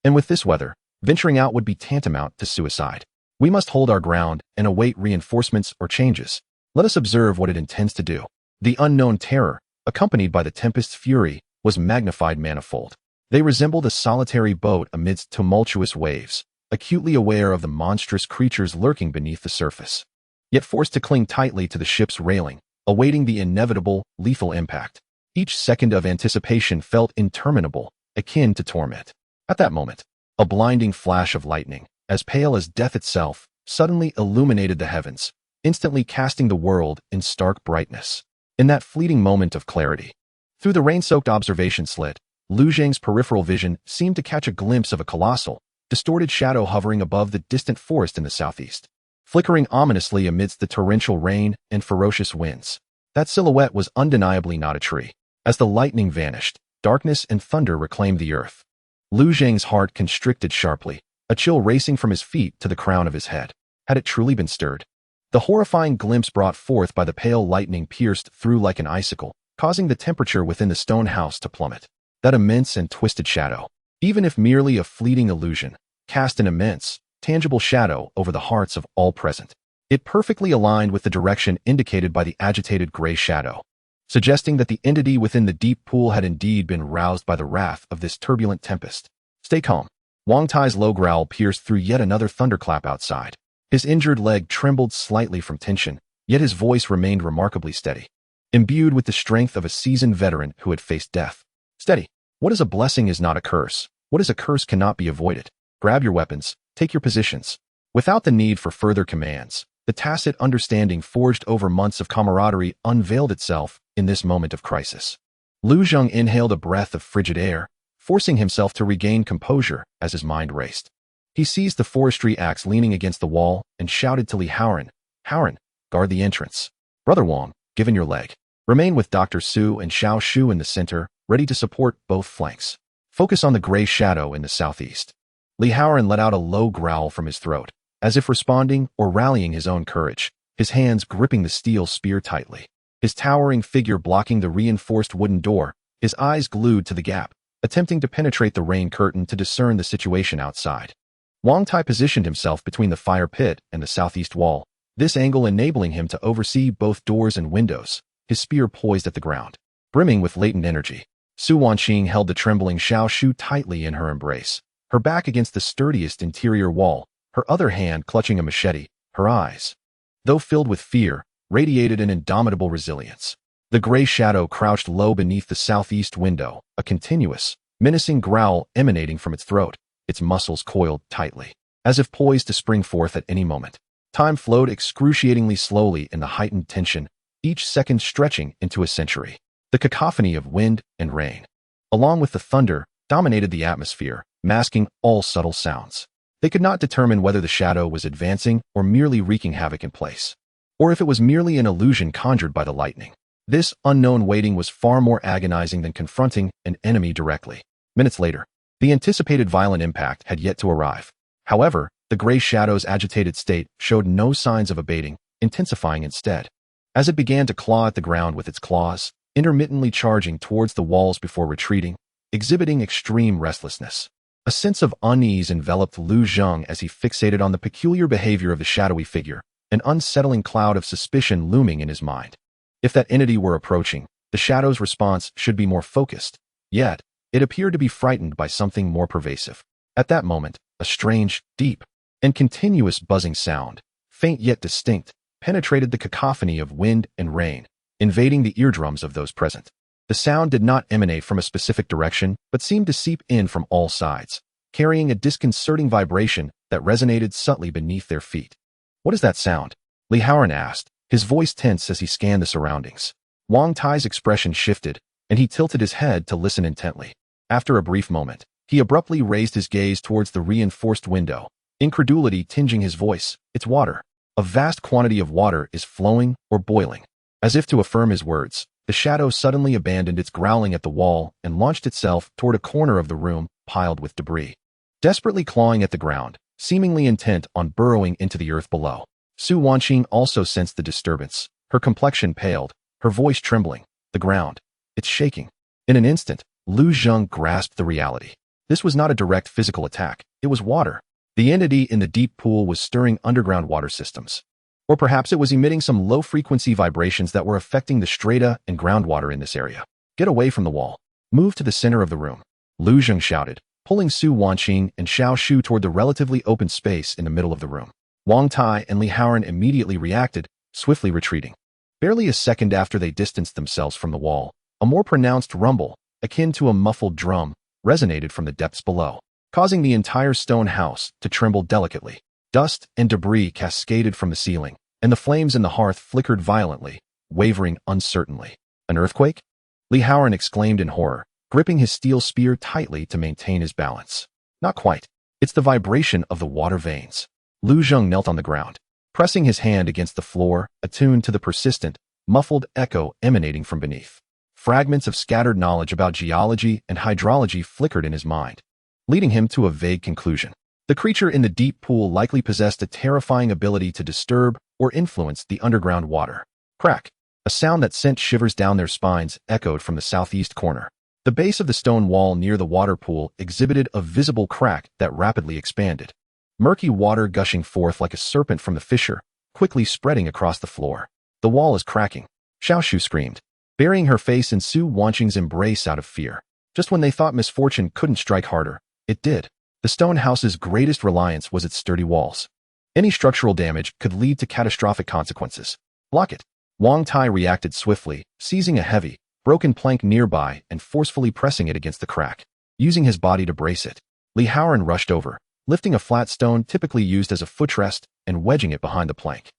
and with this weather, venturing out would be tantamount to suicide. We must hold our ground and await reinforcements or changes. Let us observe what it intends to do." The unknown terror, accompanied by the tempest's fury, was magnified manifold. They resembled a solitary boat amidst tumultuous waves, acutely aware of the monstrous creatures lurking beneath the surface, yet forced to cling tightly to the ship's railing, awaiting the inevitable, lethal impact. Each second of anticipation felt interminable, akin to torment. At that moment, a blinding flash of lightning, as pale as death itself, suddenly illuminated the heavens, instantly casting the world in stark brightness. In that fleeting moment of clarity, through the rain-soaked observation slit, Lu Zheng's peripheral vision seemed to catch a glimpse of a colossal, distorted shadow hovering above the distant forest in the southeast, flickering ominously amidst the torrential rain and ferocious winds. That silhouette was undeniably not a tree. As the lightning vanished, darkness and thunder reclaimed the earth. Lu Zheng's heart constricted sharply, a chill racing from his feet to the crown of his head. Had it truly been stirred? The horrifying glimpse brought forth by the pale lightning pierced through like an icicle, causing the temperature within the stone house to plummet. That immense and twisted shadow, even if merely a fleeting illusion, cast an immense, tangible shadow over the hearts of all present. It perfectly aligned with the direction indicated by the agitated gray shadow, suggesting that the entity within the deep pool had indeed been roused by the wrath of this turbulent tempest. Stay calm. Wang Tai's low growl pierced through yet another thunderclap outside. His injured leg trembled slightly from tension, yet his voice remained remarkably steady, imbued with the strength of a seasoned veteran who had faced death. Steady. What is a blessing is not a curse. What is a curse cannot be avoided. Grab your weapons. Take your positions. Without the need for further commands, the tacit understanding forged over months of camaraderie unveiled itself in this moment of crisis. Lu Zheng inhaled a breath of frigid air, forcing himself to regain composure as his mind raced. He seized the forestry axe leaning against the wall and shouted to Li Haoran, "Haoran, guard the entrance. Brother Wang, given your leg. Remain with Dr. Su and Xiao Shu in the center, ready to support both flanks. Focus on the gray shadow in the southeast." Li Haoran let out a low growl from his throat, as if responding or rallying his own courage, his hands gripping the steel spear tightly. His towering figure blocking the reinforced wooden door, his eyes glued to the gap, attempting to penetrate the rain curtain to discern the situation outside. Wang Tai positioned himself between the fire pit and the southeast wall, this angle enabling him to oversee both doors and windows, his spear poised at the ground. Brimming with latent energy, Su Wanqing held the trembling Xiao Shu tightly in her embrace, her back against the sturdiest interior wall, her other hand clutching a machete, her eyes, though filled with fear, radiated an indomitable resilience. The gray shadow crouched low beneath the southeast window, a continuous, menacing growl emanating from its throat, its muscles coiled tightly, as if poised to spring forth at any moment. Time flowed excruciatingly slowly in the heightened tension, each second stretching into a century. The cacophony of wind and rain, along with the thunder, dominated the atmosphere, masking all subtle sounds. They could not determine whether the shadow was advancing or merely wreaking havoc in place, or if it was merely an illusion conjured by the lightning. This unknown waiting was far more agonizing than confronting an enemy directly. Minutes later, the anticipated violent impact had yet to arrive. However, the gray shadow's agitated state showed no signs of abating, intensifying instead. As it began to claw at the ground with its claws, intermittently charging towards the walls before retreating, exhibiting extreme restlessness. A sense of unease enveloped Lu Zheng as he fixated on the peculiar behavior of the shadowy figure, an unsettling cloud of suspicion looming in his mind. If that entity were approaching, the shadow's response should be more focused, yet it appeared to be frightened by something more pervasive. At that moment, a strange, deep, and continuous buzzing sound, faint yet distinct, penetrated the cacophony of wind and rain, invading the eardrums of those present. The sound did not emanate from a specific direction, but seemed to seep in from all sides, carrying a disconcerting vibration that resonated subtly beneath their feet. "What is that sound?" Li Haoran asked, his voice tense as he scanned the surroundings. Wang Tai's expression shifted, and he tilted his head to listen intently. After a brief moment, he abruptly raised his gaze towards the reinforced window, incredulity tinging his voice. "It's water. A vast quantity of water is flowing or boiling." As if to affirm his words, the shadow suddenly abandoned its growling at the wall and launched itself toward a corner of the room piled with debris. Desperately clawing at the ground, seemingly intent on burrowing into the earth below. Su Wanqing also sensed the disturbance, her complexion paled, her voice trembling. "The ground. It's shaking." In an instant, Lu Zheng grasped the reality. This was not a direct physical attack, it was water. The entity in the deep pool was stirring underground water systems. Or perhaps it was emitting some low-frequency vibrations that were affecting the strata and groundwater in this area. "Get away from the wall. Move to the center of the room," Lu Zheng shouted, pulling Su Wanqing and Xiao Shu toward the relatively open space in the middle of the room. Wang Tai and Li Haoran immediately reacted, swiftly retreating. Barely a second after they distanced themselves from the wall, a more pronounced rumble, akin to a muffled drum, resonated from the depths below, causing the entire stone house to tremble delicately. Dust and debris cascaded from the ceiling, and the flames in the hearth flickered violently, wavering uncertainly. "An earthquake?" Li Haoran exclaimed in horror, gripping his steel spear tightly to maintain his balance. "Not quite. It's the vibration of the water veins." Lu Zheng knelt on the ground, pressing his hand against the floor, attuned to the persistent, muffled echo emanating from beneath. Fragments of scattered knowledge about geology and hydrology flickered in his mind, leading him to a vague conclusion. The creature in the deep pool likely possessed a terrifying ability to disturb or influence the underground water. Crack! A sound that sent shivers down their spines echoed from the southeast corner. The base of the stone wall near the water pool exhibited a visible crack that rapidly expanded. Murky water gushing forth like a serpent from the fissure, quickly spreading across the floor. The wall is cracking. Xiaoshu screamed, burying her face in Su Wanqing's embrace out of fear. Just when they thought misfortune couldn't strike harder, it did. The stone house's greatest reliance was its sturdy walls. Any structural damage could lead to catastrophic consequences. Block it. Wang Tai reacted swiftly, seizing a heavy, broken plank nearby and forcefully pressing it against the crack. Using his body to brace it, Li Haoran rushed over, lifting a flat stone typically used as a footrest and wedging it behind the plank.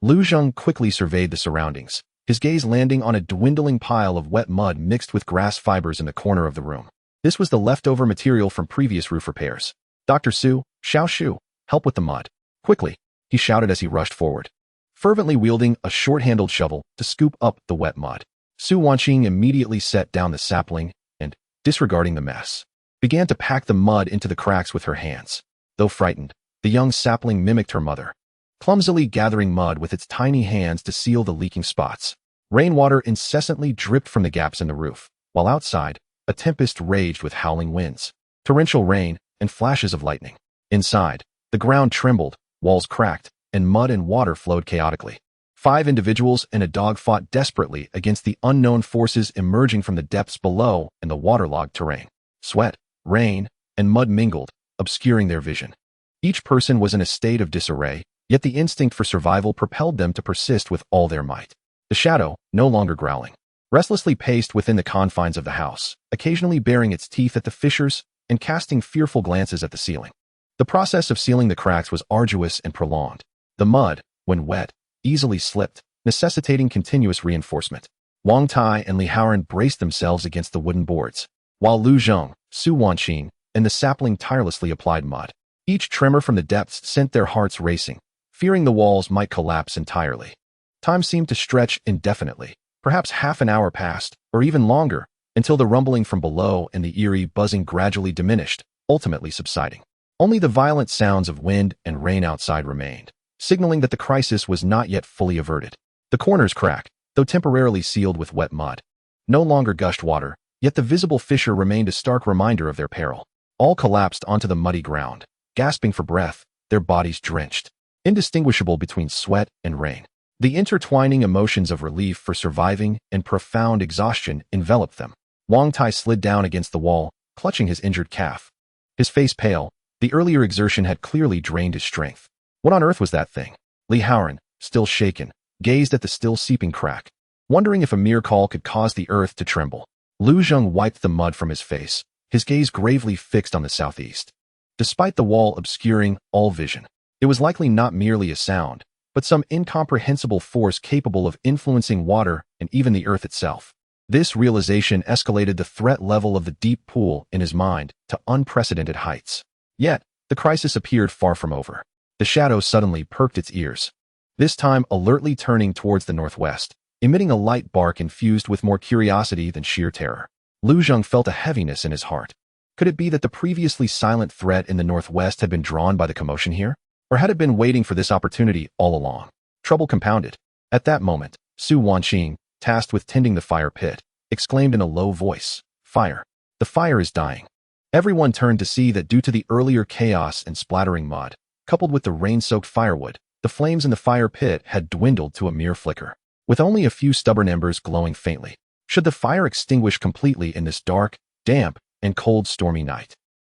Lu Zheng quickly surveyed the surroundings, his gaze landing on a dwindling pile of wet mud mixed with grass fibers in the corner of the room. This was the leftover material from previous roof repairs. Dr. Su, Xiaoshu, help with the mud. Quickly, he shouted as he rushed forward, fervently wielding a short-handled shovel to scoop up the wet mud. Su Wanqing immediately set down the sapling and, disregarding the mess, began to pack the mud into the cracks with her hands. Though frightened, the young sapling mimicked her mother, clumsily gathering mud with its tiny hands to seal the leaking spots. Rainwater incessantly dripped from the gaps in the roof, while outside, a tempest raged with howling winds, torrential rain, and flashes of lightning. Inside, the ground trembled, walls cracked, and mud and water flowed chaotically. 5 individuals and a dog fought desperately against the unknown forces emerging from the depths below and the waterlogged terrain. Sweat, rain, and mud mingled, obscuring their vision. Each person was in a state of disarray, yet the instinct for survival propelled them to persist with all their might. The shadow, no longer growling, restlessly paced within the confines of the house, occasionally baring its teeth at the fissures and casting fearful glances at the ceiling. The process of sealing the cracks was arduous and prolonged. The mud, when wet, easily slipped, necessitating continuous reinforcement. Wang Tai and Li Haoran braced themselves against the wooden boards, while Lu Zheng, Su Wanqing, and the sapling tirelessly applied mud. Each tremor from the depths sent their hearts racing, fearing the walls might collapse entirely. Time seemed to stretch indefinitely. Perhaps half an hour passed, or even longer, until the rumbling from below and the eerie buzzing gradually diminished, ultimately subsiding. Only the violent sounds of wind and rain outside remained, signaling that the crisis was not yet fully averted. The corners cracked, though temporarily sealed with wet mud. No longer gushed water, yet the visible fissure remained a stark reminder of their peril. All collapsed onto the muddy ground, gasping for breath, their bodies drenched, indistinguishable between sweat and rain. The intertwining emotions of relief for surviving and profound exhaustion enveloped them. Wang Tai slid down against the wall, clutching his injured calf. His face pale, the earlier exertion had clearly drained his strength. What on earth was that thing? Li Haoran, still shaken, gazed at the still seeping crack, wondering if a mere call could cause the earth to tremble. Lu Zheng wiped the mud from his face, his gaze gravely fixed on the southeast. Despite the wall obscuring all vision, it was likely not merely a sound, but some incomprehensible force capable of influencing water and even the earth itself. This realization escalated the threat level of the deep pool in his mind to unprecedented heights. Yet, the crisis appeared far from over. The shadow suddenly perked its ears, this time alertly turning towards the northwest, emitting a light bark infused with more curiosity than sheer terror. Lu Zheng felt a heaviness in his heart. Could it be that the previously silent threat in the northwest had been drawn by the commotion here? Or had it been waiting for this opportunity all along? Trouble compounded. At that moment, Su Wanqing, tasked with tending the fire pit, exclaimed in a low voice, "Fire! The fire is dying." Everyone turned to see that due to the earlier chaos and splattering mud, coupled with the rain-soaked firewood, the flames in the fire pit had dwindled to a mere flicker, with only a few stubborn embers glowing faintly. Should the fire extinguish completely in this dark, damp, and cold stormy night,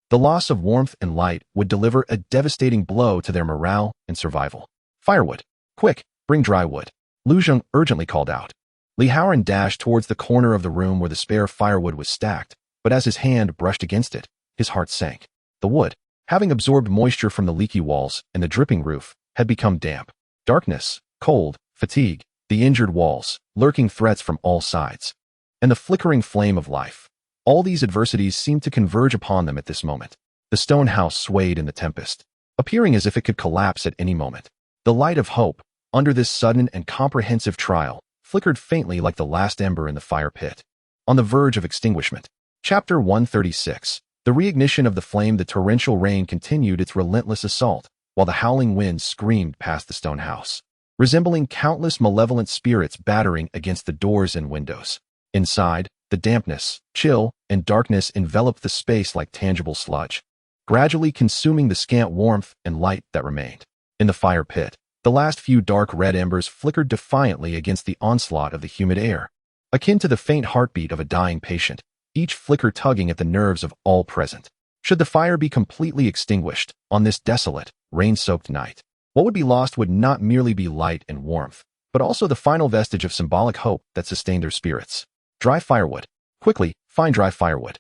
the loss of warmth and light would deliver a devastating blow to their morale and survival. "Firewood! Quick, bring dry wood," Lu Zheng urgently called out. Li Haoran dashed towards the corner of the room where the spare firewood was stacked, but as his hand brushed against it, his heart sank. The wood, having absorbed moisture from the leaky walls and the dripping roof, had become damp. Darkness, cold, fatigue, the injured walls, lurking threats from all sides, and the flickering flame of life. All these adversities seemed to converge upon them at this moment. The stone house swayed in the tempest, appearing as if it could collapse at any moment. The light of hope, under this sudden and comprehensive trial, flickered faintly like the last ember in the fire pit, on the verge of extinguishment. Chapter 136. The reignition of the flame. The torrential rain continued its relentless assault, while the howling winds screamed past the stone house, resembling countless malevolent spirits battering against the doors and windows. Inside, the dampness, chill, and darkness enveloped the space like tangible sludge, gradually consuming the scant warmth and light that remained. In the fire pit, The last few dark red embers flickered defiantly against the onslaught of the humid air, akin to the faint heartbeat of a dying patient, each flicker tugging at the nerves of all present. Should the fire be completely extinguished on this desolate, rain-soaked night, what would be lost would not merely be light and warmth, but also the final vestige of symbolic hope that sustained their spirits. Dry firewood. Quickly, find dry firewood.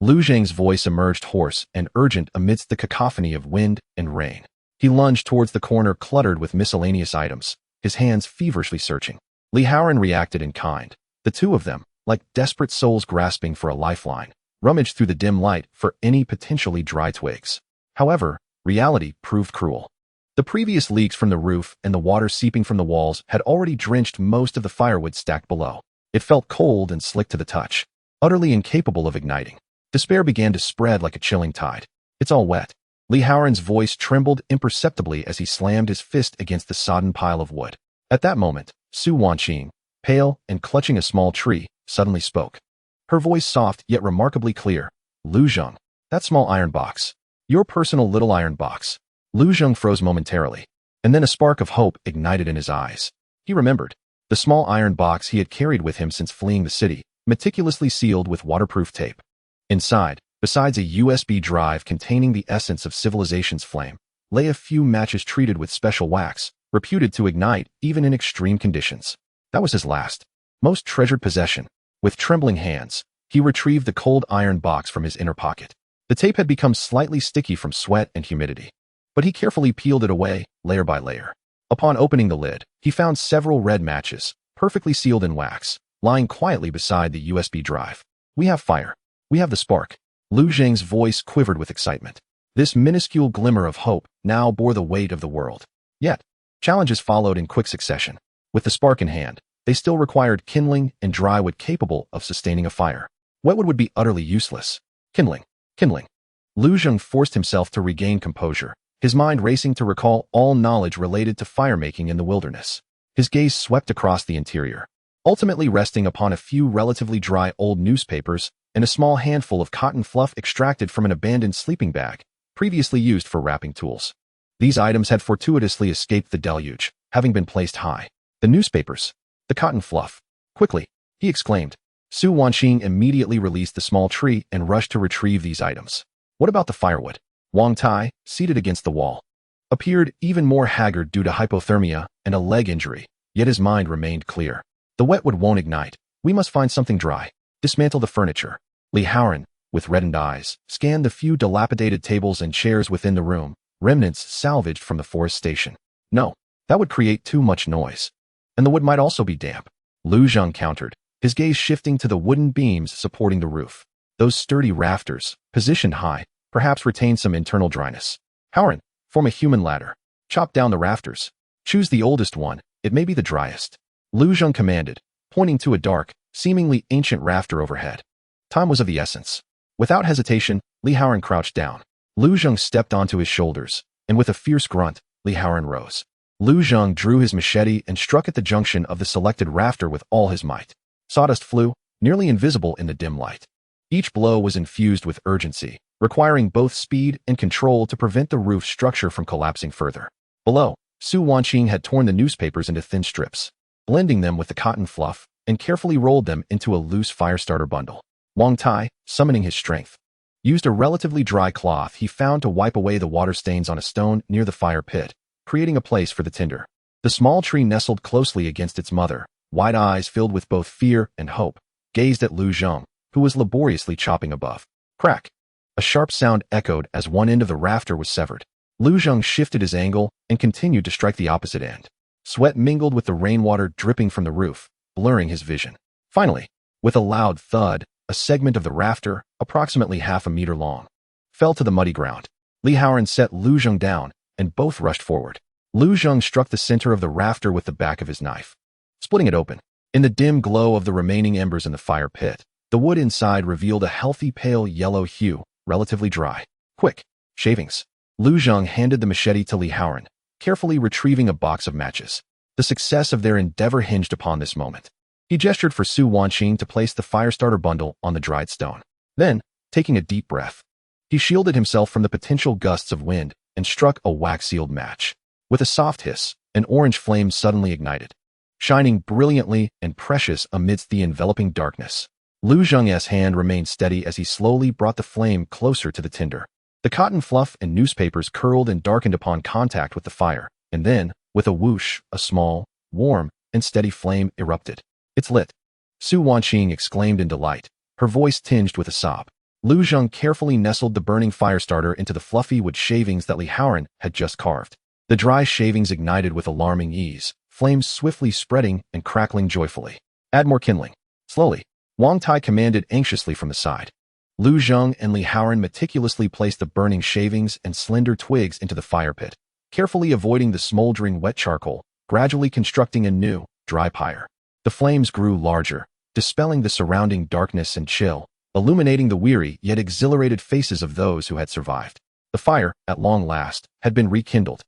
Lu Zhang's voice emerged hoarse and urgent amidst the cacophony of wind and rain. He lunged towards the corner cluttered with miscellaneous items, his hands feverishly searching. Li Haoran reacted in kind. The two of them, like desperate souls grasping for a lifeline, rummaged through the dim light for any potentially dry twigs. However, reality proved cruel. The previous leaks from the roof and the water seeping from the walls had already drenched most of the firewood stacked below. It felt cold and slick to the touch, utterly incapable of igniting. Despair began to spread like a chilling tide. It's all wet. Li Haoran's voice trembled imperceptibly as he slammed his fist against the sodden pile of wood. At that moment, Su Wanqing, pale and clutching a small tree, suddenly spoke. Her voice soft yet remarkably clear. Lu Zhang, that small iron box. Your personal little iron box. Lu Zhang froze momentarily, and then a spark of hope ignited in his eyes. He remembered. The small iron box he had carried with him since fleeing the city, meticulously sealed with waterproof tape. Inside, besides a USB drive containing the essence of civilization's flame, lay a few matches treated with special wax, reputed to ignite even in extreme conditions. That was his last, most treasured possession. With trembling hands, he retrieved the cold iron box from his inner pocket. The tape had become slightly sticky from sweat and humidity, but he carefully peeled it away, layer by layer. Upon opening the lid, he found several red matches, perfectly sealed in wax, lying quietly beside the USB drive. We have fire. We have the spark. Lu Zhang's voice quivered with excitement. This minuscule glimmer of hope now bore the weight of the world. Yet, challenges followed in quick succession. With the spark in hand, they still required kindling and dry wood capable of sustaining a fire. Wet wood would be utterly useless. Kindling. Lu Zhang forced himself to regain composure, his mind racing to recall all knowledge related to firemaking in the wilderness. His gaze swept across the interior, ultimately resting upon a few relatively dry old newspapers and a small handful of cotton fluff extracted from an abandoned sleeping bag, previously used for wrapping tools. These items had fortuitously escaped the deluge, having been placed high. The newspapers, the cotton fluff. Quickly, he exclaimed. Su Wanqing immediately released the small tree and rushed to retrieve these items. What about the firewood? Wang Tai, seated against the wall, appeared even more haggard due to hypothermia and a leg injury, yet his mind remained clear. The wet wood won't ignite. We must find something dry. Dismantle the furniture. Li Haoran, with reddened eyes, scanned the few dilapidated tables and chairs within the room, remnants salvaged from the forest station. No, that would create too much noise. And the wood might also be damp. Lu Zhang countered, his gaze shifting to the wooden beams supporting the roof. Those sturdy rafters, positioned high, perhaps retain some internal dryness. Haoran, form a human ladder. Chop down the rafters. Choose the oldest one, it may be the driest. Lu Zhang commanded, pointing to a dark, seemingly ancient rafter overhead. Time was of the essence. Without hesitation, Li Haoran crouched down. Lu Zhang stepped onto his shoulders, and with a fierce grunt, Li Haoran rose. Lu Zhang drew his machete and struck at the junction of the selected rafter with all his might. Sawdust flew, nearly invisible in the dim light. Each blow was infused with urgency, requiring both speed and control to prevent the roof structure from collapsing further. Below, Su Wanqing had torn the newspapers into thin strips, blending them with the cotton fluff, and carefully rolled them into a loose firestarter bundle. Wang Tai, summoning his strength, used a relatively dry cloth he found to wipe away the water stains on a stone near the fire pit, creating a place for the tinder. The small tree nestled closely against its mother, wide eyes filled with both fear and hope, gazed at Lu Zhang, who was laboriously chopping above. Crack! A sharp sound echoed as one end of the rafter was severed. Lu Zhang shifted his angle and continued to strike the opposite end. Sweat mingled with the rainwater dripping from the roof, blurring his vision. Finally, with a loud thud, a segment of the rafter, approximately half a meter long, fell to the muddy ground. Li Haoran set Lu Zhang down, and both rushed forward. Lu Zhang struck the center of the rafter with the back of his knife, splitting it open. In the dim glow of the remaining embers in the fire pit, the wood inside revealed a healthy pale yellow hue, relatively dry. Quick! Shavings! Lu Zhang handed the machete to Li Haoran, carefully retrieving a box of matches. The success of their endeavor hinged upon this moment. He gestured for Su Wanqing to place the firestarter bundle on the dried stone. Then, taking a deep breath, he shielded himself from the potential gusts of wind and struck a wax-sealed match. With a soft hiss, an orange flame suddenly ignited, shining brilliantly and precious amidst the enveloping darkness. Lu Zheng's hand remained steady as he slowly brought the flame closer to the tinder. The cotton fluff and newspapers curled and darkened upon contact with the fire, and then, with a whoosh, a small, warm, and steady flame erupted. "It's lit!" Su Wanqing exclaimed in delight, her voice tinged with a sob. Lu Zheng carefully nestled the burning fire starter into the fluffy wood shavings that Li Haoran had just carved. The dry shavings ignited with alarming ease, flames swiftly spreading and crackling joyfully. "Add more kindling." Slowly, Wang Tai commanded anxiously from the side. Lu Zheng and Li Haoran meticulously placed the burning shavings and slender twigs into the fire pit, carefully avoiding the smoldering wet charcoal, gradually constructing a new, dry pyre. The flames grew larger, dispelling the surrounding darkness and chill, illuminating the weary yet exhilarated faces of those who had survived. The fire, at long last, had been rekindled.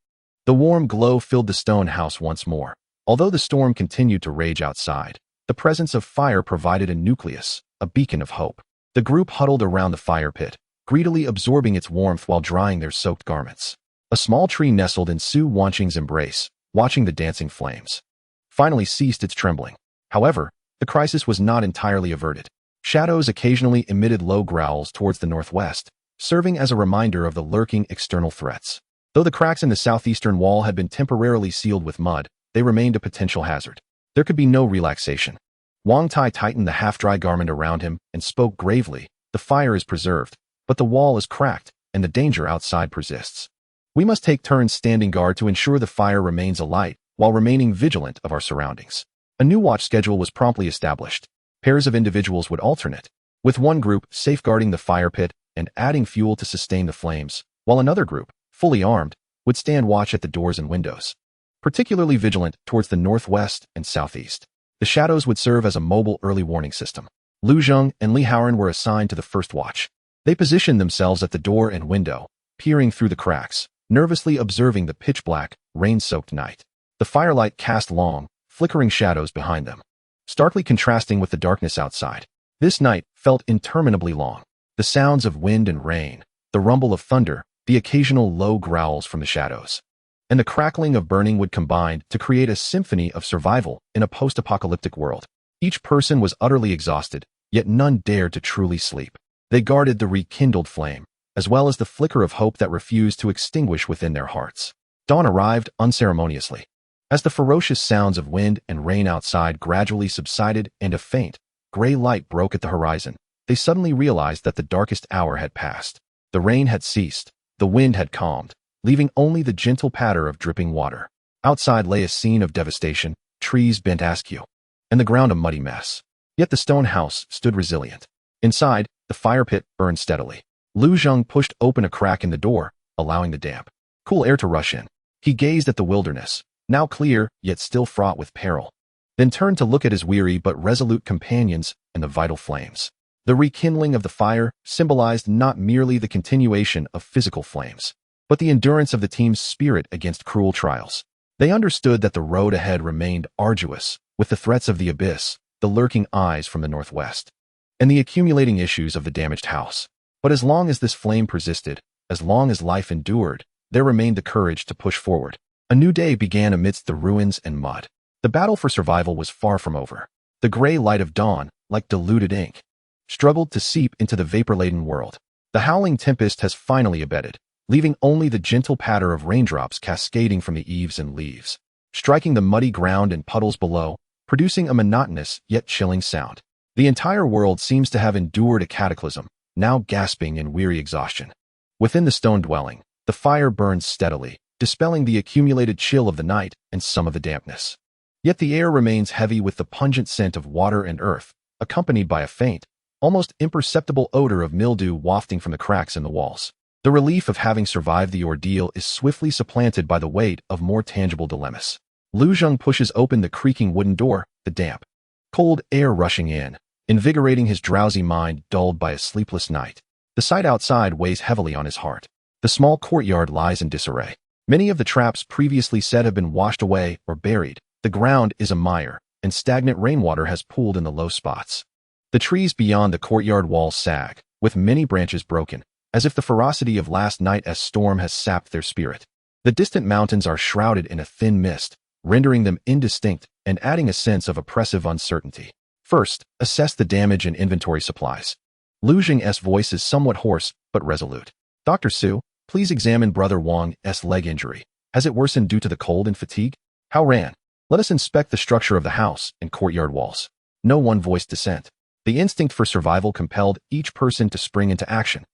The warm glow filled the stone house once more. Although the storm continued to rage outside, the presence of fire provided a nucleus, a beacon of hope. The group huddled around the fire pit, greedily absorbing its warmth while drying their soaked garments. A small tree nestled in Su Wanqing's embrace, watching the dancing flames. Finally ceased its trembling. However, the crisis was not entirely averted. Shadows occasionally emitted low growls towards the northwest, serving as a reminder of the lurking external threats. Though the cracks in the southeastern wall had been temporarily sealed with mud, they remained a potential hazard. There could be no relaxation. Wang Tai tightened the half-dry garment around him and spoke gravely. "The fire is preserved, but the wall is cracked, and the danger outside persists. We must take turns standing guard to ensure the fire remains alight while remaining vigilant of our surroundings." A new watch schedule was promptly established. Pairs of individuals would alternate, with one group safeguarding the fire pit and adding fuel to sustain the flames, while another group, fully armed, would stand watch at the doors and windows. Particularly vigilant towards the northwest and southeast. The shadows would serve as a mobile early warning system. Lu Zheng and Li Haoran were assigned to the first watch. They positioned themselves at the door and window, peering through the cracks, nervously observing the pitch-black, rain-soaked night. The firelight cast long, flickering shadows behind them, starkly contrasting with the darkness outside. This night felt interminably long. The sounds of wind and rain, the rumble of thunder, the occasional low growls from the shadows, and the crackling of burning wood combined to create a symphony of survival in a post-apocalyptic world. Each person was utterly exhausted, yet none dared to truly sleep. They guarded the rekindled flame, as well as the flicker of hope that refused to extinguish within their hearts. Dawn arrived unceremoniously. As the ferocious sounds of wind and rain outside gradually subsided and a faint, gray light broke at the horizon, they suddenly realized that the darkest hour had passed. The rain had ceased, the wind had calmed, leaving only the gentle patter of dripping water. Outside lay a scene of devastation, trees bent askew, and the ground a muddy mess. Yet the stone house stood resilient. Inside, the fire pit burned steadily. Lu Zheng pushed open a crack in the door, allowing the damp, cool air to rush in. He gazed at the wilderness, now clear yet still fraught with peril, then turned to look at his weary but resolute companions and the vital flames. The rekindling of the fire symbolized not merely the continuation of physical flames, but the endurance of the team's spirit against cruel trials. They understood that the road ahead remained arduous, with the threats of the abyss, the lurking eyes from the northwest, and the accumulating issues of the damaged house. But as long as this flame persisted, as long as life endured, there remained the courage to push forward. A new day began amidst the ruins and mud. The battle for survival was far from over. The gray light of dawn, like diluted ink, struggled to seep into the vapor-laden world. The howling tempest has finally abated, leaving only the gentle patter of raindrops cascading from the eaves and leaves, striking the muddy ground and puddles below, producing a monotonous yet chilling sound. The entire world seems to have endured a cataclysm, now gasping in weary exhaustion. Within the stone dwelling, the fire burned steadily, dispelling the accumulated chill of the night and some of the dampness. Yet the air remains heavy with the pungent scent of water and earth, accompanied by a faint, almost imperceptible odor of mildew wafting from the cracks in the walls. The relief of having survived the ordeal is swiftly supplanted by the weight of more tangible dilemmas. Lu Zheng pushes open the creaking wooden door, the damp, cold air rushing in, invigorating his drowsy mind dulled by a sleepless night. The sight outside weighs heavily on his heart. The small courtyard lies in disarray. Many of the traps previously set have been washed away or buried. The ground is a mire, and stagnant rainwater has pooled in the low spots. The trees beyond the courtyard walls sag, with many branches broken, as if the ferocity of last night's storm has sapped their spirit. The distant mountains are shrouded in a thin mist, rendering them indistinct and adding a sense of oppressive uncertainty. First, assess the damage and inventory supplies. Lu Jing's voice is somewhat hoarse, but resolute. Dr. Su, please examine Brother Wang's leg injury. Has it worsened due to the cold and fatigue? How ran? Let us inspect the structure of the house and courtyard walls. No one voiced dissent. The instinct for survival compelled each person to spring into action.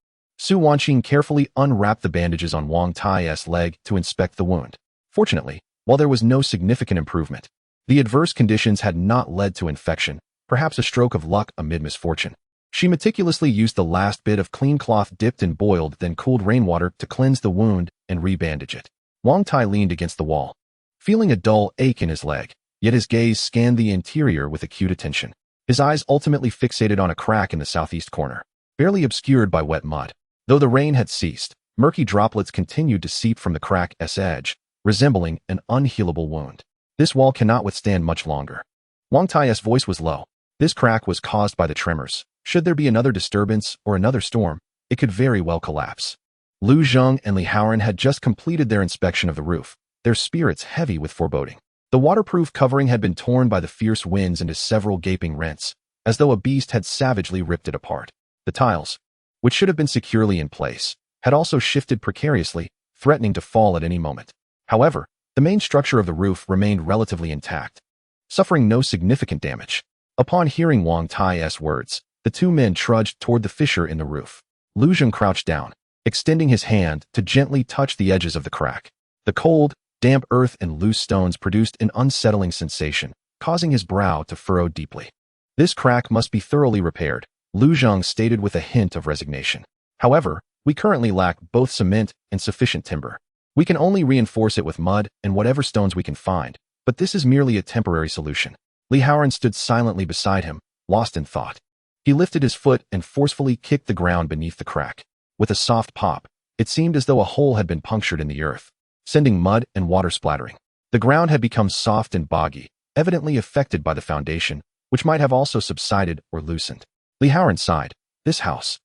Su Wanqing carefully unwrapped the bandages on Wang Tai's leg to inspect the wound. Fortunately, while there was no significant improvement, the adverse conditions had not led to infection, perhaps a stroke of luck amid misfortune. She meticulously used the last bit of clean cloth dipped in boiled then cooled rainwater to cleanse the wound and rebandage it. Wang Tai leaned against the wall, feeling a dull ache in his leg, yet his gaze scanned the interior with acute attention. His eyes ultimately fixated on a crack in the southeast corner, barely obscured by wet mud. Though the rain had ceased, murky droplets continued to seep from the crack's edge, resembling an unhealable wound. This wall cannot withstand much longer. Wang Tai's voice was low. This crack was caused by the tremors. Should there be another disturbance or another storm, it could very well collapse. Lu Zheng and Li Haoran had just completed their inspection of the roof, their spirits heavy with foreboding. The waterproof covering had been torn by the fierce winds into several gaping rents, as though a beast had savagely ripped it apart. The tiles, which should have been securely in place, had also shifted precariously, threatening to fall at any moment. However, the main structure of the roof remained relatively intact, suffering no significant damage. Upon hearing Wang Tai's words, the two men trudged toward the fissure in the roof. Lu Zheng crouched down, extending his hand to gently touch the edges of the crack. The cold, damp earth and loose stones produced an unsettling sensation, causing his brow to furrow deeply. This crack must be thoroughly repaired, Lu Zheng stated with a hint of resignation. However, we currently lack both cement and sufficient timber. We can only reinforce it with mud and whatever stones we can find, but this is merely a temporary solution. Li Haoran stood silently beside him, lost in thought. He lifted his foot and forcefully kicked the ground beneath the crack. With a soft pop, it seemed as though a hole had been punctured in the earth, sending mud and water splattering. The ground had become soft and boggy, evidently affected by the foundation, which might have also subsided or loosened. Li Haoran sighed. This house.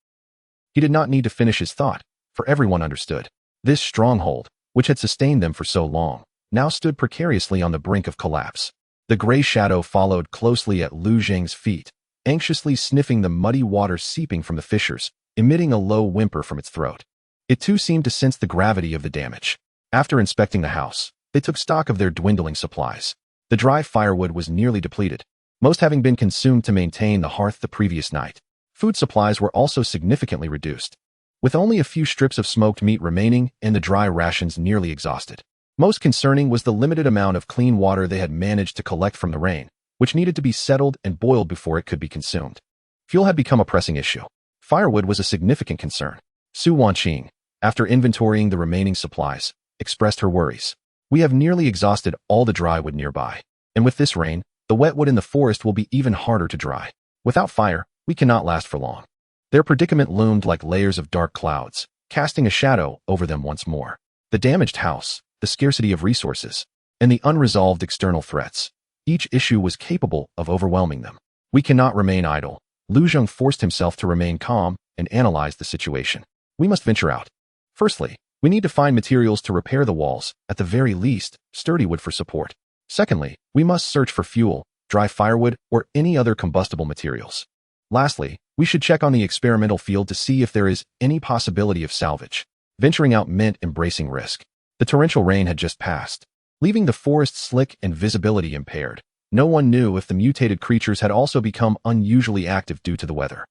He did not need to finish his thought, for everyone understood. This stronghold, which had sustained them for so long, now stood precariously on the brink of collapse. The gray shadow followed closely at Lu Zheng's feet, anxiously sniffing the muddy water seeping from the fissures, emitting a low whimper from its throat. It too seemed to sense the gravity of the damage. After inspecting the house, they took stock of their dwindling supplies. The dry firewood was nearly depleted, most having been consumed to maintain the hearth the previous night. Food supplies were also significantly reduced, with only a few strips of smoked meat remaining and the dry rations nearly exhausted. Most concerning was the limited amount of clean water they had managed to collect from the rain, which needed to be settled and boiled before it could be consumed. Fuel had become a pressing issue. Firewood was a significant concern. Su Wanqing, after inventorying the remaining supplies, expressed her worries. We have nearly exhausted all the dry wood nearby, and with this rain, the wet wood in the forest will be even harder to dry. Without fire, we cannot last for long. Their predicament loomed like layers of dark clouds, casting a shadow over them once more. The damaged house, the scarcity of resources, and the unresolved external threats. Each issue was capable of overwhelming them. We cannot remain idle. Lu Zheng forced himself to remain calm and analyze the situation. We must venture out. Firstly, we need to find materials to repair the walls, at the very least, sturdy wood for support. Secondly, we must search for fuel, dry firewood, or any other combustible materials. Lastly, we should check on the experimental field to see if there is any possibility of salvage. Venturing out meant embracing risk. The torrential rain had just passed, leaving the forest slick and visibility impaired. No one knew if the mutated creatures had also become unusually active due to the weather.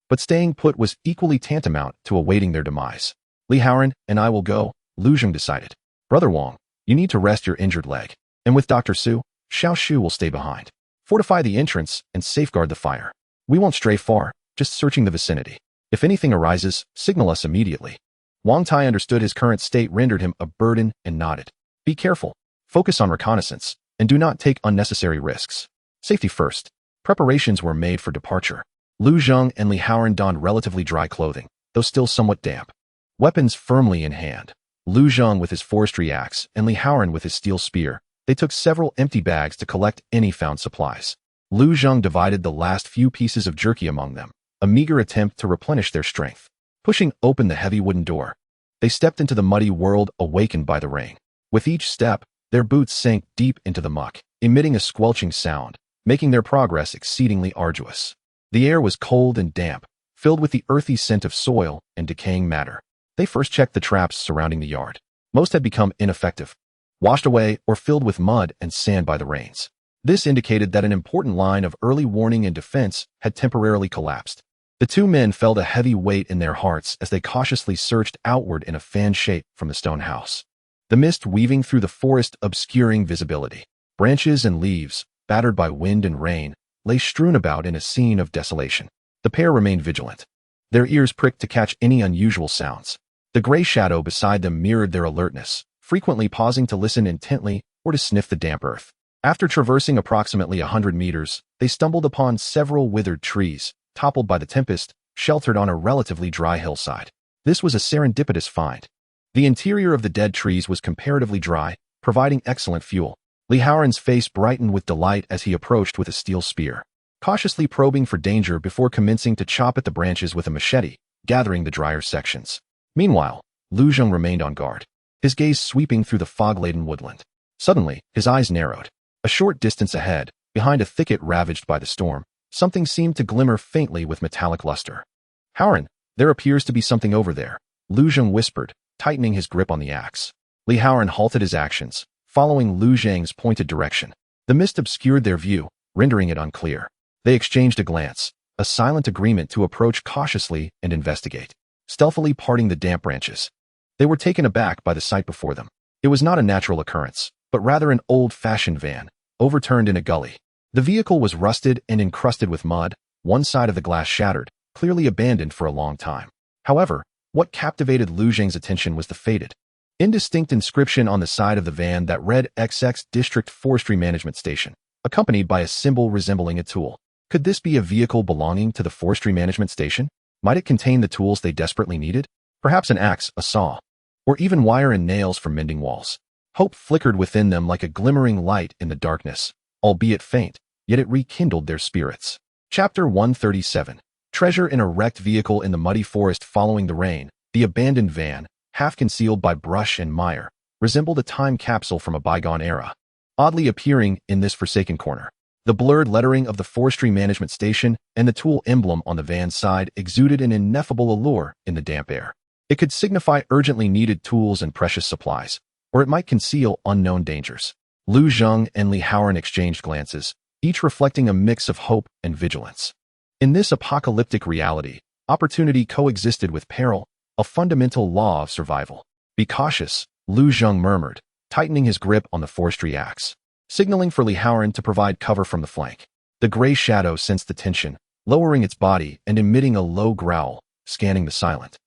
But staying put was equally tantamount to awaiting their demise. Li Haoran and I will go, Lu Zheng decided. Brother Wang, you need to rest your injured leg. And with Dr. Su, Xiao Shu will stay behind. Fortify the entrance and safeguard the fire. We won't stray far, just searching the vicinity. If anything arises, signal us immediately. Wang Tai understood his current state rendered him a burden and nodded. Be careful, focus on reconnaissance, and do not take unnecessary risks. Safety first. Preparations were made for departure. Lu Zheng and Li Haoran donned relatively dry clothing, though still somewhat damp. Weapons firmly in hand. Lu Zheng with his forestry axe and Li Haoran with his steel spear. They took several empty bags to collect any found supplies. Lu Zheng divided the last few pieces of jerky among them, a meager attempt to replenish their strength. Pushing open the heavy wooden door, they stepped into the muddy world awakened by the rain. With each step, their boots sank deep into the muck, emitting a squelching sound, making their progress exceedingly arduous. The air was cold and damp, filled with the earthy scent of soil and decaying matter. They first checked the traps surrounding the yard. Most had become ineffective, washed away or filled with mud and sand by the rains. This indicated that an important line of early warning and defense had temporarily collapsed. The two men felt a heavy weight in their hearts as they cautiously searched outward in a fan shape from the stone house. The mist weaving through the forest obscuring visibility. Branches and leaves, battered by wind and rain, lay strewn about in a scene of desolation. The pair remained vigilant, their ears pricked to catch any unusual sounds. The gray shadow beside them mirrored their alertness, frequently pausing to listen intently or to sniff the damp earth. After traversing approximately 100 meters, they stumbled upon several withered trees, toppled by the tempest, sheltered on a relatively dry hillside. This was a serendipitous find. The interior of the dead trees was comparatively dry, providing excellent fuel. Lee Howren's face brightened with delight as he approached with a steel spear, cautiously probing for danger before commencing to chop at the branches with a machete, gathering the drier sections. Meanwhile, Lu Zheng remained on guard, his gaze sweeping through the fog-laden woodland. Suddenly, his eyes narrowed. A short distance ahead, behind a thicket ravaged by the storm, something seemed to glimmer faintly with metallic luster. "Howren, there appears to be something over there," Lu Zheng whispered, tightening his grip on the axe. Lee Howren halted his actions, following Lu Zheng's pointed direction. The mist obscured their view, rendering it unclear. They exchanged a glance, a silent agreement to approach cautiously and investigate, stealthily parting the damp branches. They were taken aback by the sight before them. It was not a natural occurrence, but rather an old-fashioned van, overturned in a gully. The vehicle was rusted and encrusted with mud, one side of the glass shattered, clearly abandoned for a long time. However, what captivated Lu Zheng's attention was the faded, indistinct inscription on the side of the van that read XX District Forestry Management Station, accompanied by a symbol resembling a tool. Could this be a vehicle belonging to the Forestry Management Station? Might it contain the tools they desperately needed? Perhaps an axe, a saw, or even wire and nails for mending walls. Hope flickered within them like a glimmering light in the darkness, albeit faint, yet it rekindled their spirits. Chapter 137. Treasure in a wrecked vehicle in the muddy forest following the rain. The abandoned van, half concealed by brush and mire, resembled a time capsule from a bygone era. Oddly appearing in this forsaken corner, the blurred lettering of the Forestry Management Station and the tool emblem on the van's side exuded an ineffable allure in the damp air. It could signify urgently needed tools and precious supplies, or it might conceal unknown dangers. Lu Zheng and Lee Howren exchanged glances, each reflecting a mix of hope and vigilance. In this apocalyptic reality, opportunity coexisted with peril, a fundamental law of survival. "Be cautious," Lu Zheng murmured, tightening his grip on the forestry axe, signaling for Lee Howren to provide cover from the flank. The gray shadow sensed the tension, lowering its body and emitting a low growl, scanning the silent,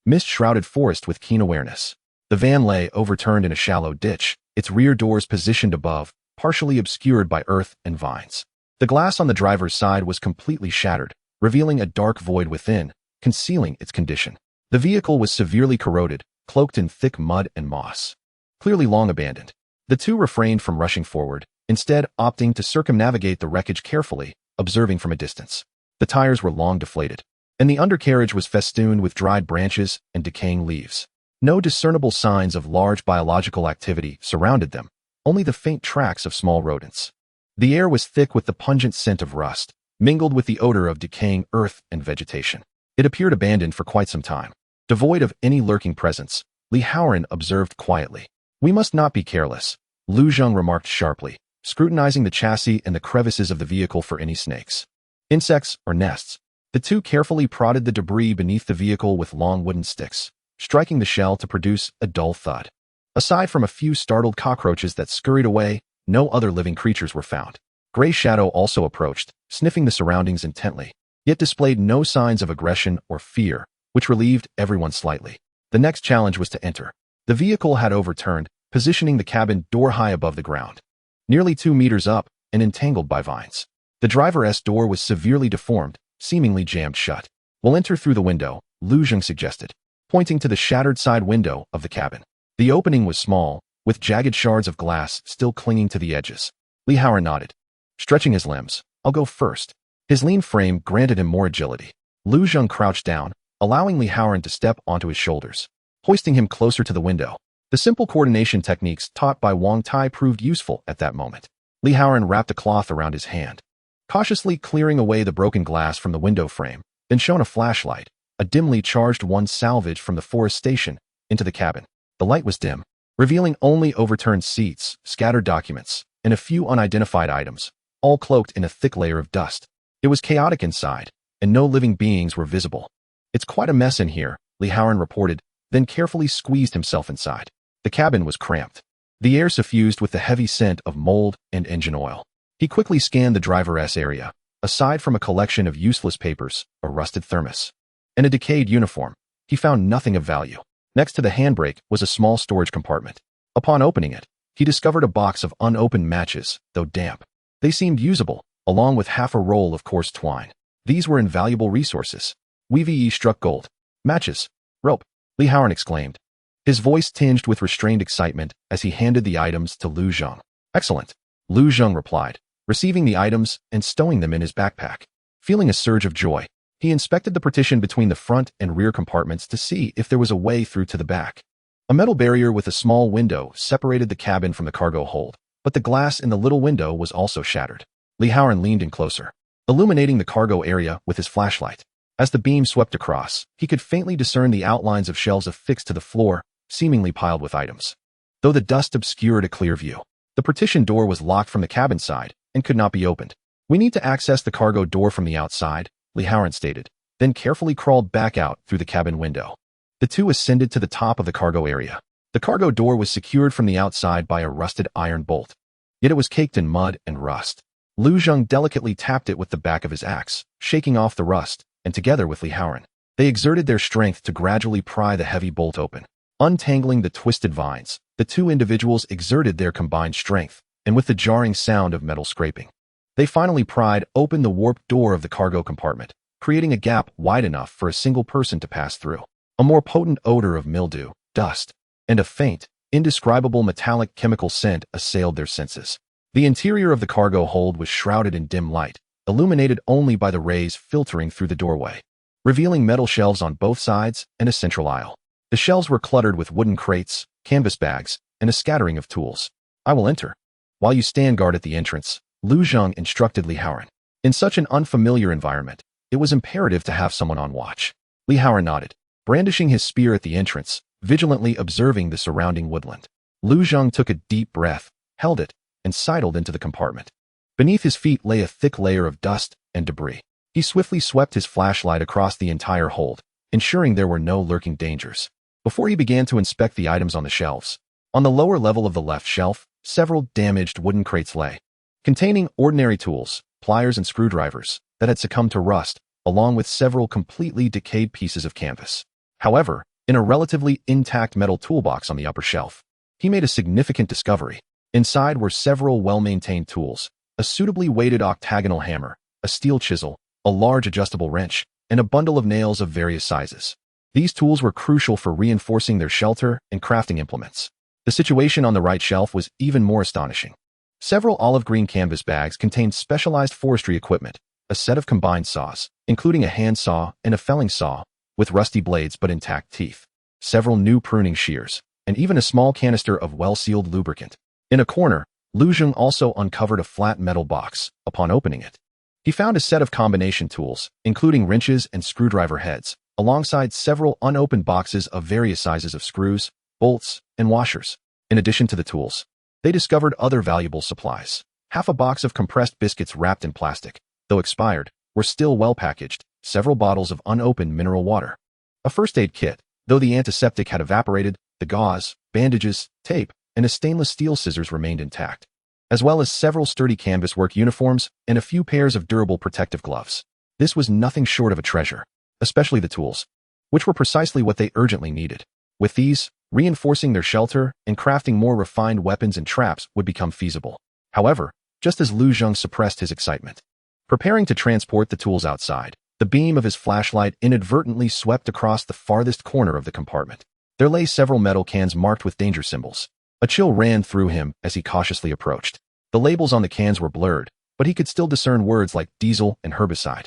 mist-shrouded forest with keen awareness. The van lay overturned in a shallow ditch, its rear doors positioned above, partially obscured by earth and vines. The glass on the driver's side was completely shattered, revealing a dark void within, concealing its condition. The vehicle was severely corroded, cloaked in thick mud and moss, clearly long abandoned. The two refrained from rushing forward, instead opting to circumnavigate the wreckage carefully, observing from a distance. The tires were long deflated, and the undercarriage was festooned with dried branches and decaying leaves. No discernible signs of large biological activity surrounded them, only the faint tracks of small rodents. The air was thick with the pungent scent of rust, mingled with the odor of decaying earth and vegetation. It appeared abandoned for quite some time. Devoid of any lurking presence, Lee Howren observed quietly. "We must not be careless," Lu Zheng remarked sharply, scrutinizing the chassis and the crevices of the vehicle for any snakes, insects, or nests. The two carefully prodded the debris beneath the vehicle with long wooden sticks, striking the shell to produce a dull thud. Aside from a few startled cockroaches that scurried away, no other living creatures were found. Gray Shadow also approached, sniffing the surroundings intently, yet displayed no signs of aggression or fear, which relieved everyone slightly. The next challenge was to enter. The vehicle had overturned, positioning the cabin door high above the ground, nearly 2 meters up and entangled by vines. The driver's door was severely deformed, seemingly jammed shut. "We'll enter through the window," Lu Zheng suggested, pointing to the shattered side window of the cabin. The opening was small, with jagged shards of glass still clinging to the edges. Lee Howren nodded, stretching his limbs. "I'll go first." His lean frame granted him more agility. Lu Zheng crouched down, allowing Lee Howren to step onto his shoulders, hoisting him closer to the window. The simple coordination techniques taught by Wang Tai proved useful at that moment. Li Haoran wrapped a cloth around his hand, cautiously clearing away the broken glass from the window frame, then shone a flashlight, a dimly charged one salvaged from the forest station, into the cabin. The light was dim, revealing only overturned seats, scattered documents, and a few unidentified items, all cloaked in a thick layer of dust. It was chaotic inside, and no living beings were visible. "It's quite a mess in here," Li Haoran reported, then carefully squeezed himself inside. The cabin was cramped, the air suffused with the heavy scent of mold and engine oil. He quickly scanned the driver's area. Aside from a collection of useless papers, a rusted thermos, and a decayed uniform, he found nothing of value. Next to the handbrake was a small storage compartment. Upon opening it, he discovered a box of unopened matches, though damp. They seemed usable, along with half a roll of coarse twine. These were invaluable resources. Weave struck gold. "Matches. Rope," Li Haoran exclaimed, his voice tinged with restrained excitement as he handed the items to Lu Zheng. "Excellent," Lu Zheng replied, receiving the items and stowing them in his backpack. Feeling a surge of joy, he inspected the partition between the front and rear compartments to see if there was a way through to the back. A metal barrier with a small window separated the cabin from the cargo hold, but the glass in the little window was also shattered. Li Haoran leaned in closer, illuminating the cargo area with his flashlight. As the beam swept across, he could faintly discern the outlines of shelves affixed to the floor, seemingly piled with items. Though the dust obscured a clear view, the partition door was locked from the cabin side and could not be opened. "We need to access the cargo door from the outside," Li Haoran stated, then carefully crawled back out through the cabin window. The two ascended to the top of the cargo area. The cargo door was secured from the outside by a rusted iron bolt, yet it was caked in mud and rust. Lu Zheng delicately tapped it with the back of his axe, shaking off the rust, and together with Li Haoran, they exerted their strength to gradually pry the heavy bolt open. Untangling the twisted vines, the two individuals exerted their combined strength, and with the jarring sound of metal scraping, they finally pried open the warped door of the cargo compartment, creating a gap wide enough for a single person to pass through. A more potent odor of mildew, dust, and a faint, indescribable metallic chemical scent assailed their senses. The interior of the cargo hold was shrouded in dim light, illuminated only by the rays filtering through the doorway, revealing metal shelves on both sides and a central aisle. The shelves were cluttered with wooden crates, canvas bags, and a scattering of tools. "I will enter while you stand guard at the entrance," Lu Zheng instructed Li Haoran. In such an unfamiliar environment, it was imperative to have someone on watch. Li Haoran nodded, brandishing his spear at the entrance, vigilantly observing the surrounding woodland. Lu Zheng took a deep breath, held it, and sidled into the compartment. Beneath his feet lay a thick layer of dust and debris. He swiftly swept his flashlight across the entire hold, ensuring there were no lurking dangers. Before he began to inspect the items on the shelves, on the lower level of the left shelf, several damaged wooden crates lay, containing ordinary tools, pliers and screwdrivers that had succumbed to rust, along with several completely decayed pieces of canvas. However, in a relatively intact metal toolbox on the upper shelf, he made a significant discovery. Inside were several well-maintained tools, a suitably weighted octagonal hammer, a steel chisel, a large adjustable wrench, and a bundle of nails of various sizes. These tools were crucial for reinforcing their shelter and crafting implements. The situation on the right shelf was even more astonishing. Several olive green canvas bags contained specialized forestry equipment, a set of combined saws, including a hand saw and a felling saw, with rusty blades but intact teeth, several new pruning shears, and even a small canister of well-sealed lubricant. In a corner, Lu Zheng also uncovered a flat metal box. Upon opening it, he found a set of combination tools, including wrenches and screwdriver heads, alongside several unopened boxes of various sizes of screws, bolts, and washers. In addition to the tools, they discovered other valuable supplies. Half a box of compressed biscuits wrapped in plastic, though expired, were still well packaged, several bottles of unopened mineral water, a first aid kit, though the antiseptic had evaporated, the gauze, bandages, tape, and a stainless steel scissors remained intact, as well as several sturdy canvas work uniforms and a few pairs of durable protective gloves. This was nothing short of a treasure, especially the tools, which were precisely what they urgently needed. With these, reinforcing their shelter and crafting more refined weapons and traps would become feasible. However, just as Lu Zheng suppressed his excitement, preparing to transport the tools outside, the beam of his flashlight inadvertently swept across the farthest corner of the compartment. There lay several metal cans marked with danger symbols. A chill ran through him as he cautiously approached. The labels on the cans were blurred, but he could still discern words like diesel and herbicide.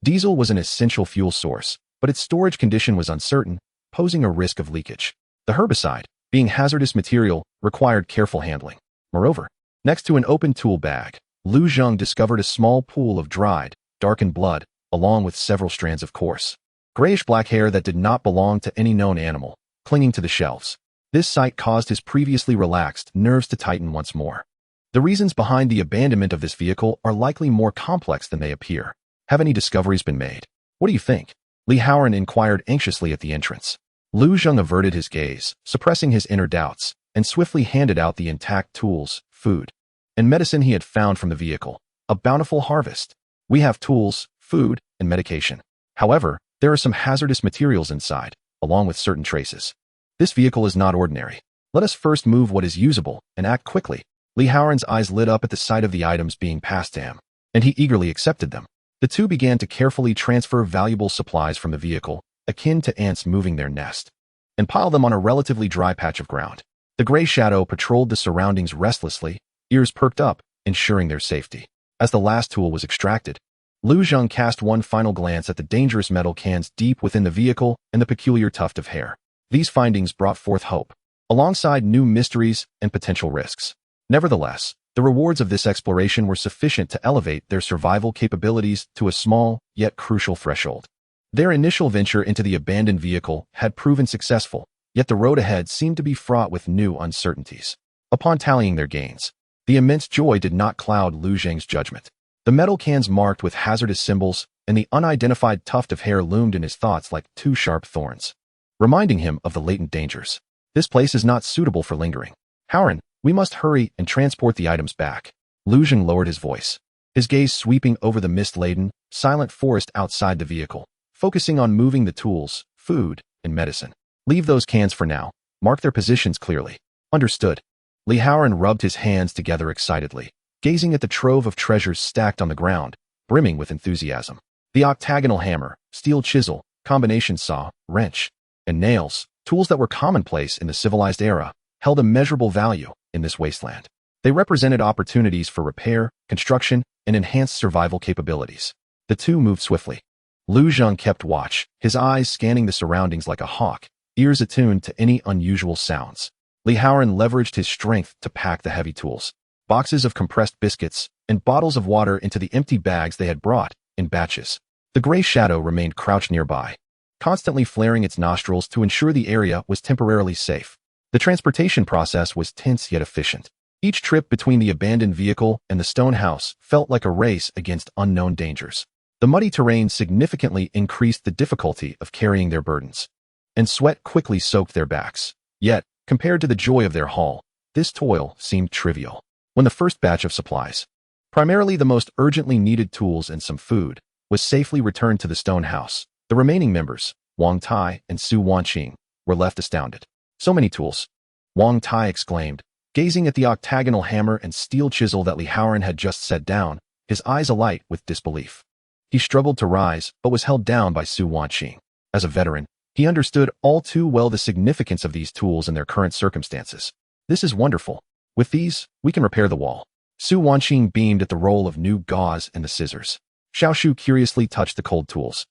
Diesel was an essential fuel source, but its storage condition was uncertain, posing a risk of leakage. The herbicide, being hazardous material, required careful handling. Moreover, next to an open tool bag, Lu Zheng discovered a small pool of dried, darkened blood, along with several strands of coarse, grayish-black hair that did not belong to any known animal, clinging to the shelves. This sight caused his previously relaxed nerves to tighten once more. The reasons behind the abandonment of this vehicle are likely more complex than they appear. Have any discoveries been made? What do you think? Li Haoran inquired anxiously at the entrance. Lu Zheng averted his gaze, suppressing his inner doubts, and swiftly handed out the intact tools, food, and medicine he had found from the vehicle. A bountiful harvest. We have tools, food, and medication. However, there are some hazardous materials inside, along with certain traces. This vehicle is not ordinary. Let us first move what is usable and act quickly. Li Haoran's eyes lit up at the sight of the items being passed to him, and he eagerly accepted them. The two began to carefully transfer valuable supplies from the vehicle, akin to ants moving their nest, and pile them on a relatively dry patch of ground. The gray shadow patrolled the surroundings restlessly, ears perked up, ensuring their safety. As the last tool was extracted, Lu Zheng cast one final glance at the dangerous metal cans deep within the vehicle and the peculiar tuft of hair. These findings brought forth hope, alongside new mysteries and potential risks. Nevertheless, the rewards of this exploration were sufficient to elevate their survival capabilities to a small, yet crucial threshold. Their initial venture into the abandoned vehicle had proven successful, yet the road ahead seemed to be fraught with new uncertainties. Upon tallying their gains, the immense joy did not cloud Lu Zheng's judgment. The metal cans marked with hazardous symbols and the unidentified tuft of hair loomed in his thoughts like two sharp thorns, reminding him of the latent dangers. This place is not suitable for lingering. Haoran, we must hurry and transport the items back. Lu Zheng lowered his voice, his gaze sweeping over the mist-laden, silent forest outside the vehicle, focusing on moving the tools, food, and medicine. Leave those cans for now. Mark their positions clearly. Understood. Li Haoran rubbed his hands together excitedly, gazing at the trove of treasures stacked on the ground, brimming with enthusiasm. The octagonal hammer, steel chisel, combination saw, wrench, and nails, tools that were commonplace in the civilized era, held immeasurable value in this wasteland. They represented opportunities for repair, construction, and enhanced survival capabilities. The two moved swiftly. Lu Zheng kept watch, his eyes scanning the surroundings like a hawk, ears attuned to any unusual sounds. Li Haoran leveraged his strength to pack the heavy tools, boxes of compressed biscuits, and bottles of water into the empty bags they had brought, in batches. The gray shadow remained crouched nearby, constantly flaring its nostrils to ensure the area was temporarily safe. The transportation process was tense yet efficient. Each trip between the abandoned vehicle and the stone house felt like a race against unknown dangers. The muddy terrain significantly increased the difficulty of carrying their burdens, and sweat quickly soaked their backs. Yet, compared to the joy of their haul, this toil seemed trivial. When the first batch of supplies, primarily the most urgently needed tools and some food, was safely returned to the stone house, the remaining members, Wang Tai and Su Wanqing, were left astounded. So many tools, Wang Tai exclaimed, gazing at the octagonal hammer and steel chisel that Li Haoran had just set down, his eyes alight with disbelief. He struggled to rise, but was held down by Su Wanqing. As a veteran, he understood all too well the significance of these tools in their current circumstances. This is wonderful. With these, we can repair the wall. Su Wanqing beamed at the roll of new gauze and the scissors. Xiaoshu curiously touched the cold tools,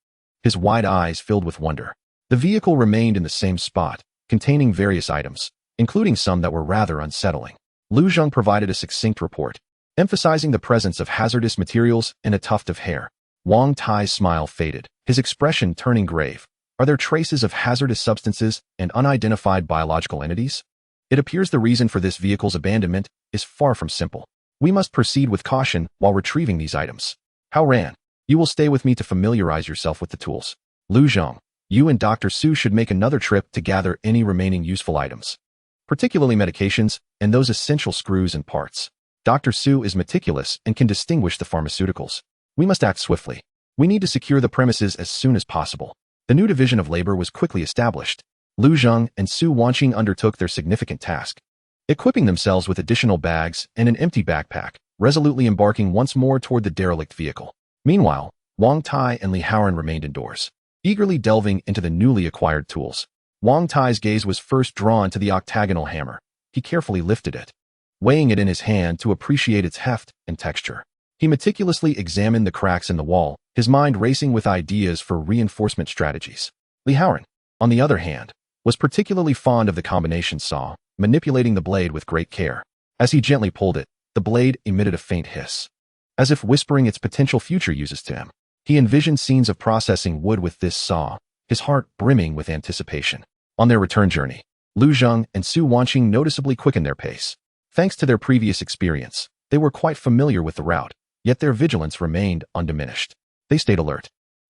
his wide eyes filled with wonder. The vehicle remained in the same spot, containing various items, including some that were rather unsettling. Lu Zheng provided a succinct report, emphasizing the presence of hazardous materials and a tuft of hair. Wang Tai's smile faded, his expression turning grave. Are there traces of hazardous substances and unidentified biological entities? It appears the reason for this vehicle's abandonment is far from simple. We must proceed with caution while retrieving these items. Haoran, you will stay with me to familiarize yourself with the tools. Lu Zheng, you and Dr. Su should make another trip to gather any remaining useful items, particularly medications and those essential screws and parts. Dr. Su is meticulous and can distinguish the pharmaceuticals. We must act swiftly. We need to secure the premises as soon as possible. The new division of labor was quickly established. Lu Zheng and Su Wanqing undertook their significant task, equipping themselves with additional bags and an empty backpack, resolutely embarking once more toward the derelict vehicle. Meanwhile, Wang Tai and Li Haoran remained indoors, eagerly delving into the newly acquired tools. Wang Tai's gaze was first drawn to the octagonal hammer. He carefully lifted it, weighing it in his hand to appreciate its heft and texture. He meticulously examined the cracks in the wall, his mind racing with ideas for reinforcement strategies. Li Haoran, on the other hand, was particularly fond of the combination saw, manipulating the blade with great care. As he gently pulled it, the blade emitted a faint hiss, as if whispering its potential future uses to him. He envisioned scenes of processing wood with this saw, his heart brimming with anticipation. On their return journey, Lu Zheng and Su Wanqing noticeably quickened their pace. Thanks to their previous experience, they were quite familiar with the route, yet their vigilance remained undiminished. They stayed alert,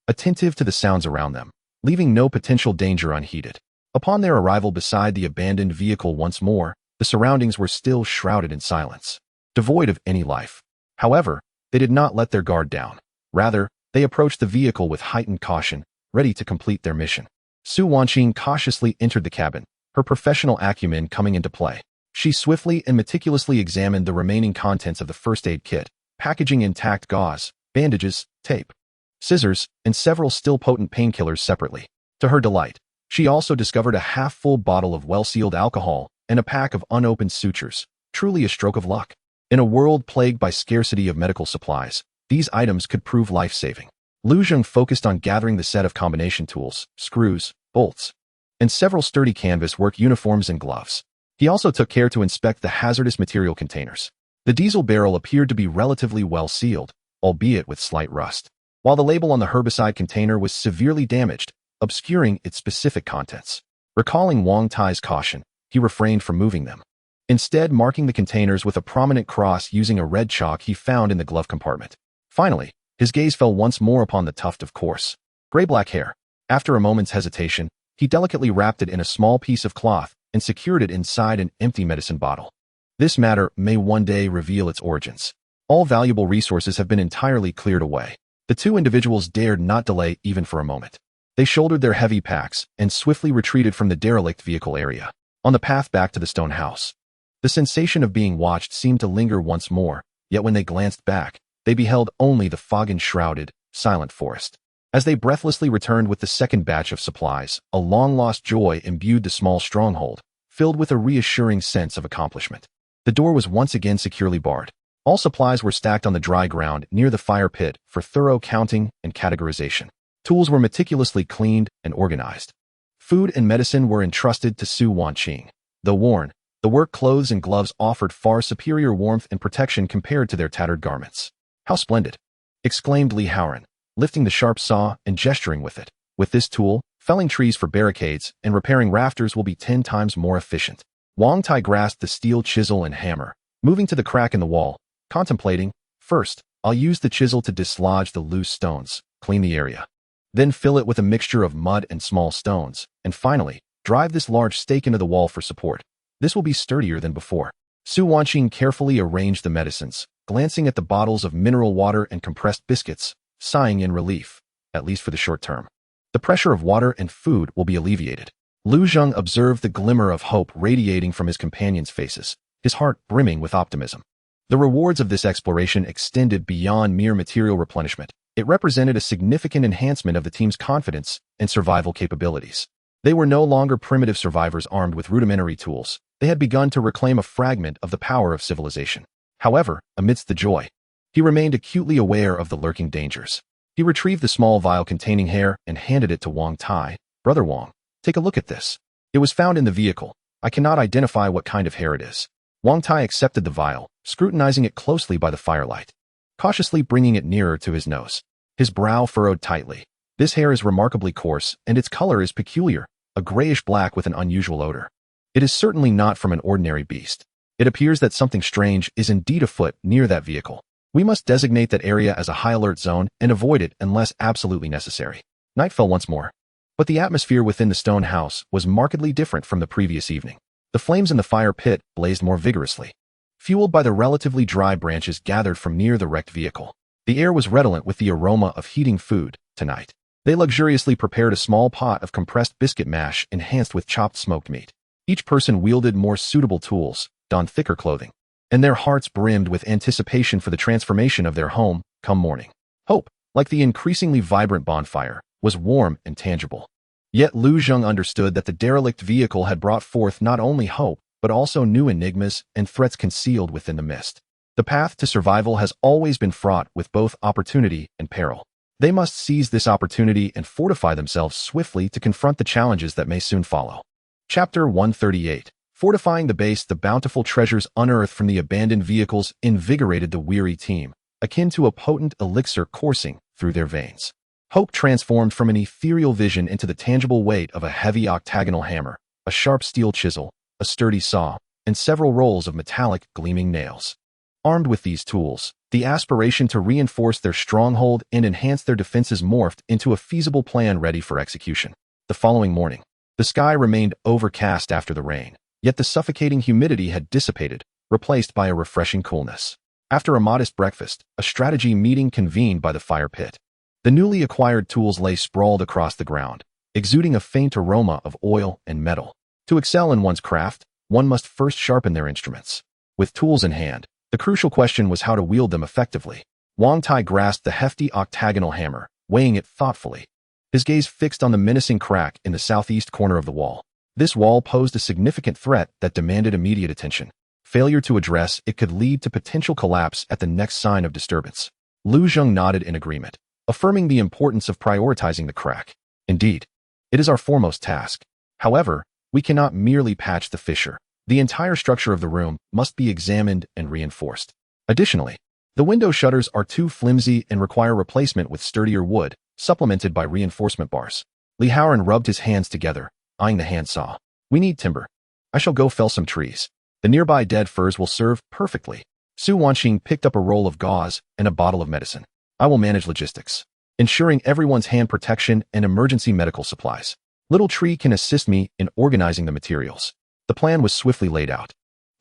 attentive to the sounds around them, leaving no potential danger unheeded. Upon their arrival beside the abandoned vehicle once more, the surroundings were still shrouded in silence, devoid of any life. However, they did not let their guard down. Rather, they approached the vehicle with heightened caution, ready to complete their mission. Su Wanqing cautiously entered the cabin, her professional acumen coming into play. She swiftly and meticulously examined the remaining contents of the first aid kit, packaging intact gauze, bandages, tape, scissors, and several still potent painkillers separately. To her delight, she also discovered a half-full bottle of well-sealed alcohol and a pack of unopened sutures, truly a stroke of luck. In a world plagued by scarcity of medical supplies, these items could prove life-saving. Lu Zheng focused on gathering the set of combination tools, screws, bolts, and several sturdy canvas work uniforms and gloves. He also took care to inspect the hazardous material containers. The diesel barrel appeared to be relatively well sealed, albeit with slight rust, while the label on the herbicide container was severely damaged, obscuring its specific contents. Recalling Wang Tai's caution, he refrained from moving them, instead marking the containers with a prominent cross using a red chalk he found in the glove compartment. Finally, his gaze fell once more upon the tuft of coarse, gray-black hair. After a moment's hesitation, he delicately wrapped it in a small piece of cloth and secured it inside an empty medicine bottle. This matter may one day reveal its origins. All valuable resources have been entirely cleared away. The two individuals dared not delay even for a moment. They shouldered their heavy packs and swiftly retreated from the derelict vehicle area. On the path back to the stone house, the sensation of being watched seemed to linger once more, yet when they glanced back, they beheld only the fog-enshrouded, silent forest. As they breathlessly returned with the second batch of supplies, a long-lost joy imbued the small stronghold, filled with a reassuring sense of accomplishment. The door was once again securely barred. All supplies were stacked on the dry ground near the fire pit for thorough counting and categorization. Tools were meticulously cleaned and organized. Food and medicine were entrusted to Su Wanqing. Though worn, the work clothes and gloves offered far superior warmth and protection compared to their tattered garments. "How splendid!" exclaimed Li Haoran, lifting the sharp saw and gesturing with it. "With this tool, felling trees for barricades and repairing rafters will be 10 times more efficient." Wang Tai grasped the steel chisel and hammer, moving to the crack in the wall, contemplating. "First, I'll use the chisel to dislodge the loose stones, clean the area. Then fill it with a mixture of mud and small stones, and finally, drive this large stake into the wall for support. This will be sturdier than before." Su Wanqing carefully arranged the medicines, glancing at the bottles of mineral water and compressed biscuits, sighing in relief, at least for the short term. The pressure of water and food will be alleviated. Lu Zheng observed the glimmer of hope radiating from his companions' faces, his heart brimming with optimism. The rewards of this exploration extended beyond mere material replenishment. It represented a significant enhancement of the team's confidence and survival capabilities. They were no longer primitive survivors armed with rudimentary tools. They had begun to reclaim a fragment of the power of civilization. However, amidst the joy, he remained acutely aware of the lurking dangers. He retrieved the small vial containing hair and handed it to Wang Tai. "Brother Wang, take a look at this. It was found in the vehicle. I cannot identify what kind of hair it is." Wang Tai accepted the vial, scrutinizing it closely by the firelight, cautiously bringing it nearer to his nose. His brow furrowed tightly. "This hair is remarkably coarse, and its color is peculiar, a grayish-black with an unusual odor. It is certainly not from an ordinary beast. It appears that something strange is indeed afoot near that vehicle. We must designate that area as a high-alert zone and avoid it unless absolutely necessary." Night fell once more, but the atmosphere within the stone house was markedly different from the previous evening. The flames in the fire pit blazed more vigorously, fueled by the relatively dry branches gathered from near the wrecked vehicle. The air was redolent with the aroma of heating food. Tonight, they luxuriously prepared a small pot of compressed biscuit mash enhanced with chopped smoked meat. Each person wielded more suitable tools, donned thicker clothing, and their hearts brimmed with anticipation for the transformation of their home come morning. Hope, like the increasingly vibrant bonfire, was warm and tangible. Yet Lu Zheng understood that the derelict vehicle had brought forth not only hope, but also new enigmas and threats concealed within the mist. The path to survival has always been fraught with both opportunity and peril. They must seize this opportunity and fortify themselves swiftly to confront the challenges that may soon follow. Chapter 138. Fortifying the base, the bountiful treasures unearthed from the abandoned vehicles invigorated the weary team, akin to a potent elixir coursing through their veins. Hope transformed from an ethereal vision into the tangible weight of a heavy octagonal hammer, a sharp steel chisel, a sturdy saw, and several rolls of metallic, gleaming nails. Armed with these tools, the aspiration to reinforce their stronghold and enhance their defenses morphed into a feasible plan ready for execution. The following morning, the sky remained overcast after the rain, yet the suffocating humidity had dissipated, replaced by a refreshing coolness. After a modest breakfast, a strategy meeting convened by the fire pit. The newly acquired tools lay sprawled across the ground, exuding a faint aroma of oil and metal. To excel in one's craft, one must first sharpen their instruments. With tools in hand, the crucial question was how to wield them effectively. Wang Tai grasped the hefty octagonal hammer, weighing it thoughtfully. His gaze fixed on the menacing crack in the southeast corner of the wall. This wall posed a significant threat that demanded immediate attention. Failure to address it could lead to potential collapse at the next sign of disturbance. Lu Zheng nodded in agreement, affirming the importance of prioritizing the crack. Indeed, it is our foremost task. However, we cannot merely patch the fissure. The entire structure of the room must be examined and reinforced. Additionally, the window shutters are too flimsy and require replacement with sturdier wood, supplemented by reinforcement bars. Li Haoran rubbed his hands together, eyeing the handsaw. We need timber. I shall go fell some trees. The nearby dead firs will serve perfectly. Su Wanqing picked up a roll of gauze and a bottle of medicine. I will manage logistics, ensuring everyone's hand protection and emergency medical supplies. Little Tree can assist me in organizing the materials. The plan was swiftly laid out.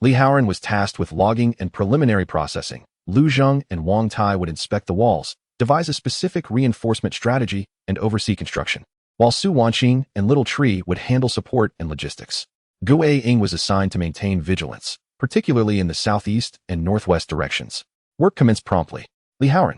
Li Haoran was tasked with logging and preliminary processing. Lu Zheng and Wang Tai would inspect the walls, devise a specific reinforcement strategy, and oversee construction, while Su Wanqing and Little Tree would handle support and logistics. Gu Ying was assigned to maintain vigilance, particularly in the southeast and northwest directions. Work commenced promptly. Li Haoran,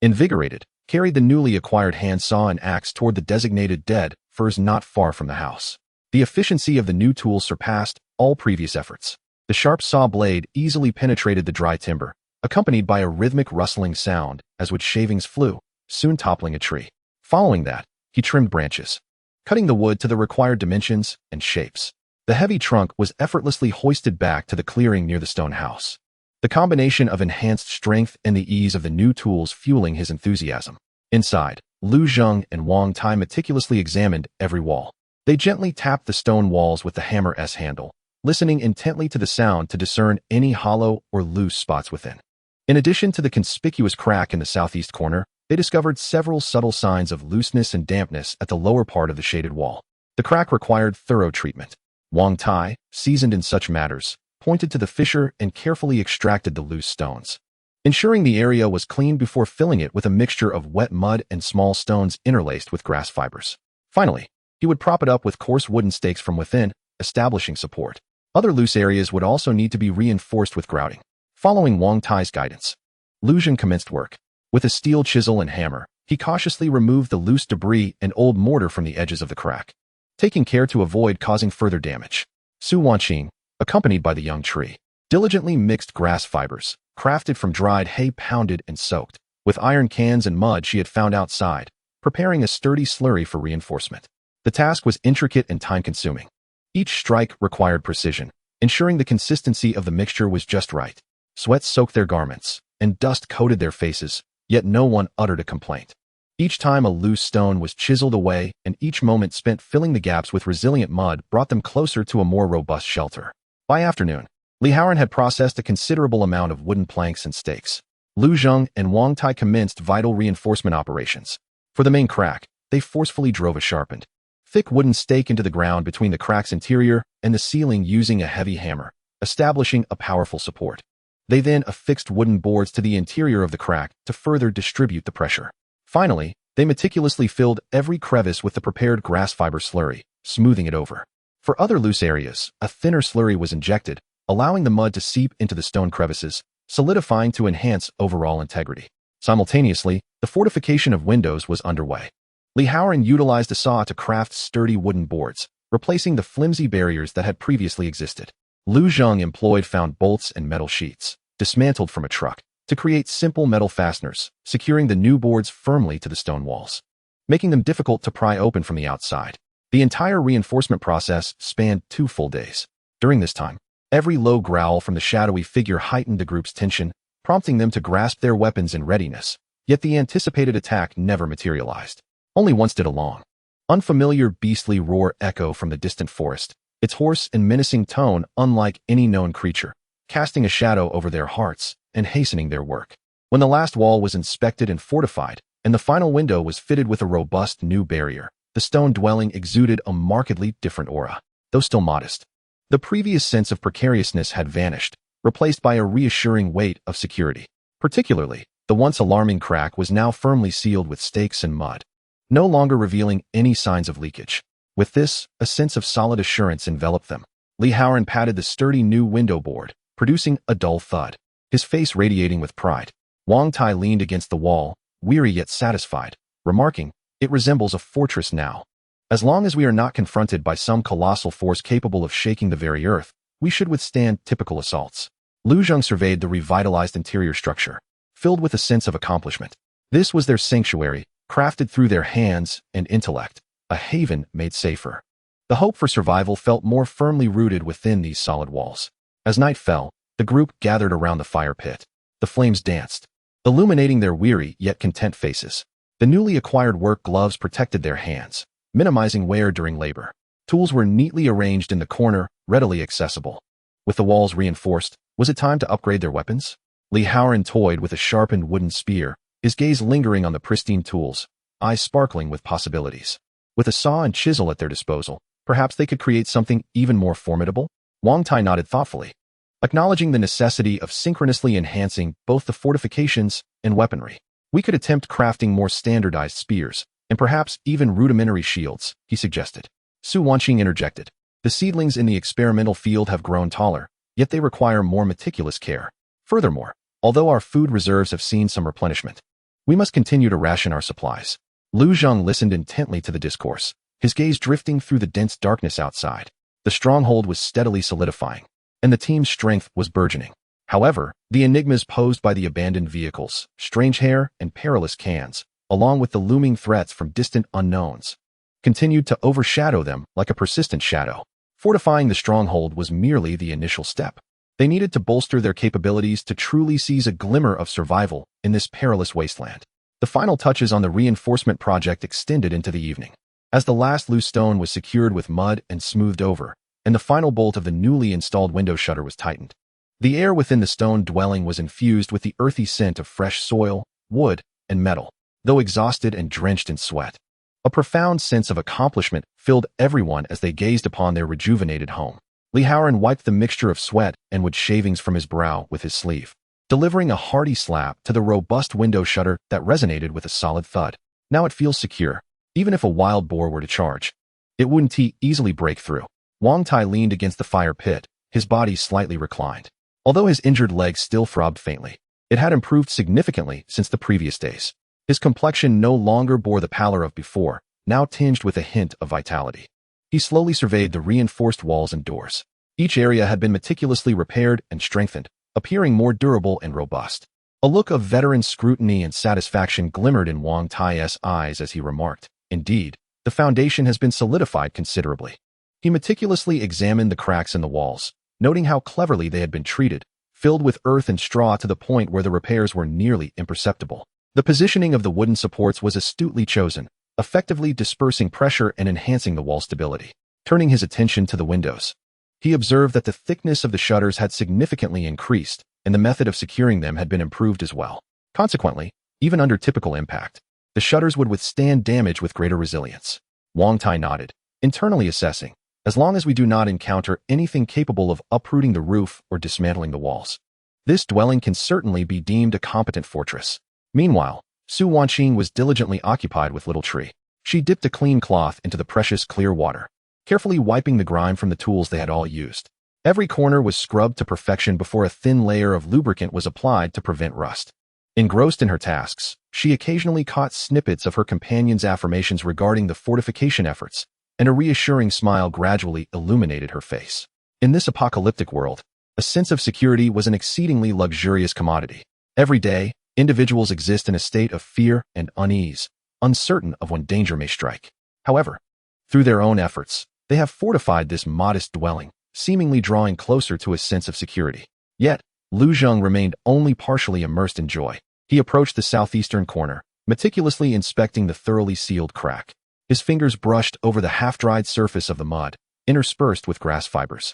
invigorated, carried the newly acquired handsaw and axe toward the designated dead firs not far from the house. The efficiency of the new tool surpassed all previous efforts. The sharp saw blade easily penetrated the dry timber, accompanied by a rhythmic rustling sound as wood shavings flew, soon toppling a tree. Following that, he trimmed branches, cutting the wood to the required dimensions and shapes. The heavy trunk was effortlessly hoisted back to the clearing near the stone house. The combination of enhanced strength and the ease of the new tools fueling his enthusiasm. Inside, Lu Zheng and Wang Tai meticulously examined every wall. They gently tapped the stone walls with the hammer's handle, listening intently to the sound to discern any hollow or loose spots within. In addition to the conspicuous crack in the southeast corner, they discovered several subtle signs of looseness and dampness at the lower part of the shaded wall. The crack required thorough treatment. Wang Tai, seasoned in such matters, pointed to the fissure and carefully extracted the loose stones, ensuring the area was cleaned before filling it with a mixture of wet mud and small stones interlaced with grass fibers. Finally, he would prop it up with coarse wooden stakes from within, establishing support. Other loose areas would also need to be reinforced with grouting. Following Wang Tai's guidance, Lu Zheng commenced work. With a steel chisel and hammer, he cautiously removed the loose debris and old mortar from the edges of the crack, taking care to avoid causing further damage. Su Wanqing, accompanied by the young tree, diligently mixed grass fibers, crafted from dried hay pounded and soaked, with iron cans and mud she had found outside, preparing a sturdy slurry for reinforcement. The task was intricate and time-consuming. Each strike required precision, ensuring the consistency of the mixture was just right. Sweat soaked their garments, and dust coated their faces, yet no one uttered a complaint. Each time a loose stone was chiseled away, and each moment spent filling the gaps with resilient mud brought them closer to a more robust shelter. By afternoon, Li Haoran had processed a considerable amount of wooden planks and stakes. Lu Zheng and Wang Tai commenced vital reinforcement operations. For the main crack, they forcefully drove a sharpened, thick wooden stake into the ground between the crack's interior and the ceiling using a heavy hammer, establishing a powerful support. They then affixed wooden boards to the interior of the crack to further distribute the pressure. Finally, they meticulously filled every crevice with the prepared grass fiber slurry, smoothing it over. For other loose areas, a thinner slurry was injected, allowing the mud to seep into the stone crevices, solidifying to enhance overall integrity. Simultaneously, the fortification of windows was underway. Li Haoran utilized a saw to craft sturdy wooden boards, replacing the flimsy barriers that had previously existed. Lu Zheng employed found bolts and metal sheets, dismantled from a truck, to create simple metal fasteners, securing the new boards firmly to the stone walls, making them difficult to pry open from the outside. The entire reinforcement process spanned 2 full days. During this time, every low growl from the shadowy figure heightened the group's tension, prompting them to grasp their weapons in readiness. Yet the anticipated attack never materialized. Only once did a long, unfamiliar beastly roar echo from the distant forest, its hoarse and menacing tone unlike any known creature, casting a shadow over their hearts and hastening their work. When the last wall was inspected and fortified, and the final window was fitted with a robust new barrier, the stone dwelling exuded a markedly different aura, though still modest. The previous sense of precariousness had vanished, replaced by a reassuring weight of security. Particularly, the once alarming crack was now firmly sealed with stakes and mud, no longer revealing any signs of leakage. With this, a sense of solid assurance enveloped them. Li Haoran patted the sturdy new window board, producing a dull thud. His face radiating with pride, Wang Tai leaned against the wall, weary yet satisfied, remarking, "It resembles a fortress now. As long as we are not confronted by some colossal force capable of shaking the very earth, we should withstand typical assaults." Lu Zheng surveyed the revitalized interior structure, filled with a sense of accomplishment. This was their sanctuary, crafted through their hands and intellect, a haven made safer. The hope for survival felt more firmly rooted within these solid walls. As night fell, the group gathered around the fire pit. The flames danced, illuminating their weary yet content faces. The newly acquired work gloves protected their hands, minimizing wear during labor. Tools were neatly arranged in the corner, readily accessible. With the walls reinforced, was it time to upgrade their weapons? Li Haoran toyed with a sharpened wooden spear, his gaze lingering on the pristine tools, eyes sparkling with possibilities. With a saw and chisel at their disposal, perhaps they could create something even more formidable? Wang Tai nodded thoughtfully, acknowledging the necessity of synchronously enhancing both the fortifications and weaponry. "We could attempt crafting more standardized spears, and perhaps even rudimentary shields," he suggested. Su Wanqing interjected. "The seedlings in the experimental field have grown taller, yet they require more meticulous care. Furthermore, although our food reserves have seen some replenishment, we must continue to ration our supplies." Lu Zheng listened intently to the discourse, his gaze drifting through the dense darkness outside. The stronghold was steadily solidifying, and the team's strength was burgeoning. However, the enigmas posed by the abandoned vehicles, strange hair, and perilous cans, along with the looming threats from distant unknowns, continued to overshadow them like a persistent shadow. Fortifying the stronghold was merely the initial step. They needed to bolster their capabilities to truly seize a glimmer of survival in this perilous wasteland. The final touches on the reinforcement project extended into the evening. As the last loose stone was secured with mud and smoothed over, and the final bolt of the newly installed window shutter was tightened, the air within the stone dwelling was infused with the earthy scent of fresh soil, wood, and metal. Though exhausted and drenched in sweat, a profound sense of accomplishment filled everyone as they gazed upon their rejuvenated home. Li Haoran wiped the mixture of sweat and wood shavings from his brow with his sleeve, delivering a hearty slap to the robust window shutter that resonated with a solid thud. "Now it feels secure. Even if a wild boar were to charge, it wouldn't easily break through." Wang Tai leaned against the fire pit, his body slightly reclined. Although his injured leg still throbbed faintly, it had improved significantly since the previous days. His complexion no longer bore the pallor of before, now tinged with a hint of vitality. He slowly surveyed the reinforced walls and doors. Each area had been meticulously repaired and strengthened, appearing more durable and robust. A look of veteran scrutiny and satisfaction glimmered in Wang Tai's eyes as he remarked, "Indeed, the foundation has been solidified considerably." He meticulously examined the cracks in the walls, noting how cleverly they had been treated, filled with earth and straw to the point where the repairs were nearly imperceptible. The positioning of the wooden supports was astutely chosen, effectively dispersing pressure and enhancing the wall stability. Turning his attention to the windows, he observed that the thickness of the shutters had significantly increased, and the method of securing them had been improved as well. Consequently, even under typical impact, the shutters would withstand damage with greater resilience. Wang Tai nodded, internally assessing, "As long as we do not encounter anything capable of uprooting the roof or dismantling the walls, this dwelling can certainly be deemed a competent fortress." Meanwhile, Su Wanqing was diligently occupied with Little Tree. She dipped a clean cloth into the precious clear water, carefully wiping the grime from the tools they had all used. Every corner was scrubbed to perfection before a thin layer of lubricant was applied to prevent rust. Engrossed in her tasks, she occasionally caught snippets of her companion's affirmations regarding the fortification efforts, and a reassuring smile gradually illuminated her face. In this apocalyptic world, a sense of security was an exceedingly luxurious commodity. Every day, individuals exist in a state of fear and unease, uncertain of when danger may strike. However, Through their own efforts, they have fortified this modest dwelling, seemingly drawing closer to a sense of security. Yet, Lu Zheng remained only partially immersed in joy. He approached the southeastern corner, meticulously inspecting the thoroughly sealed crack. His fingers brushed over the half-dried surface of the mud, interspersed with grass fibers.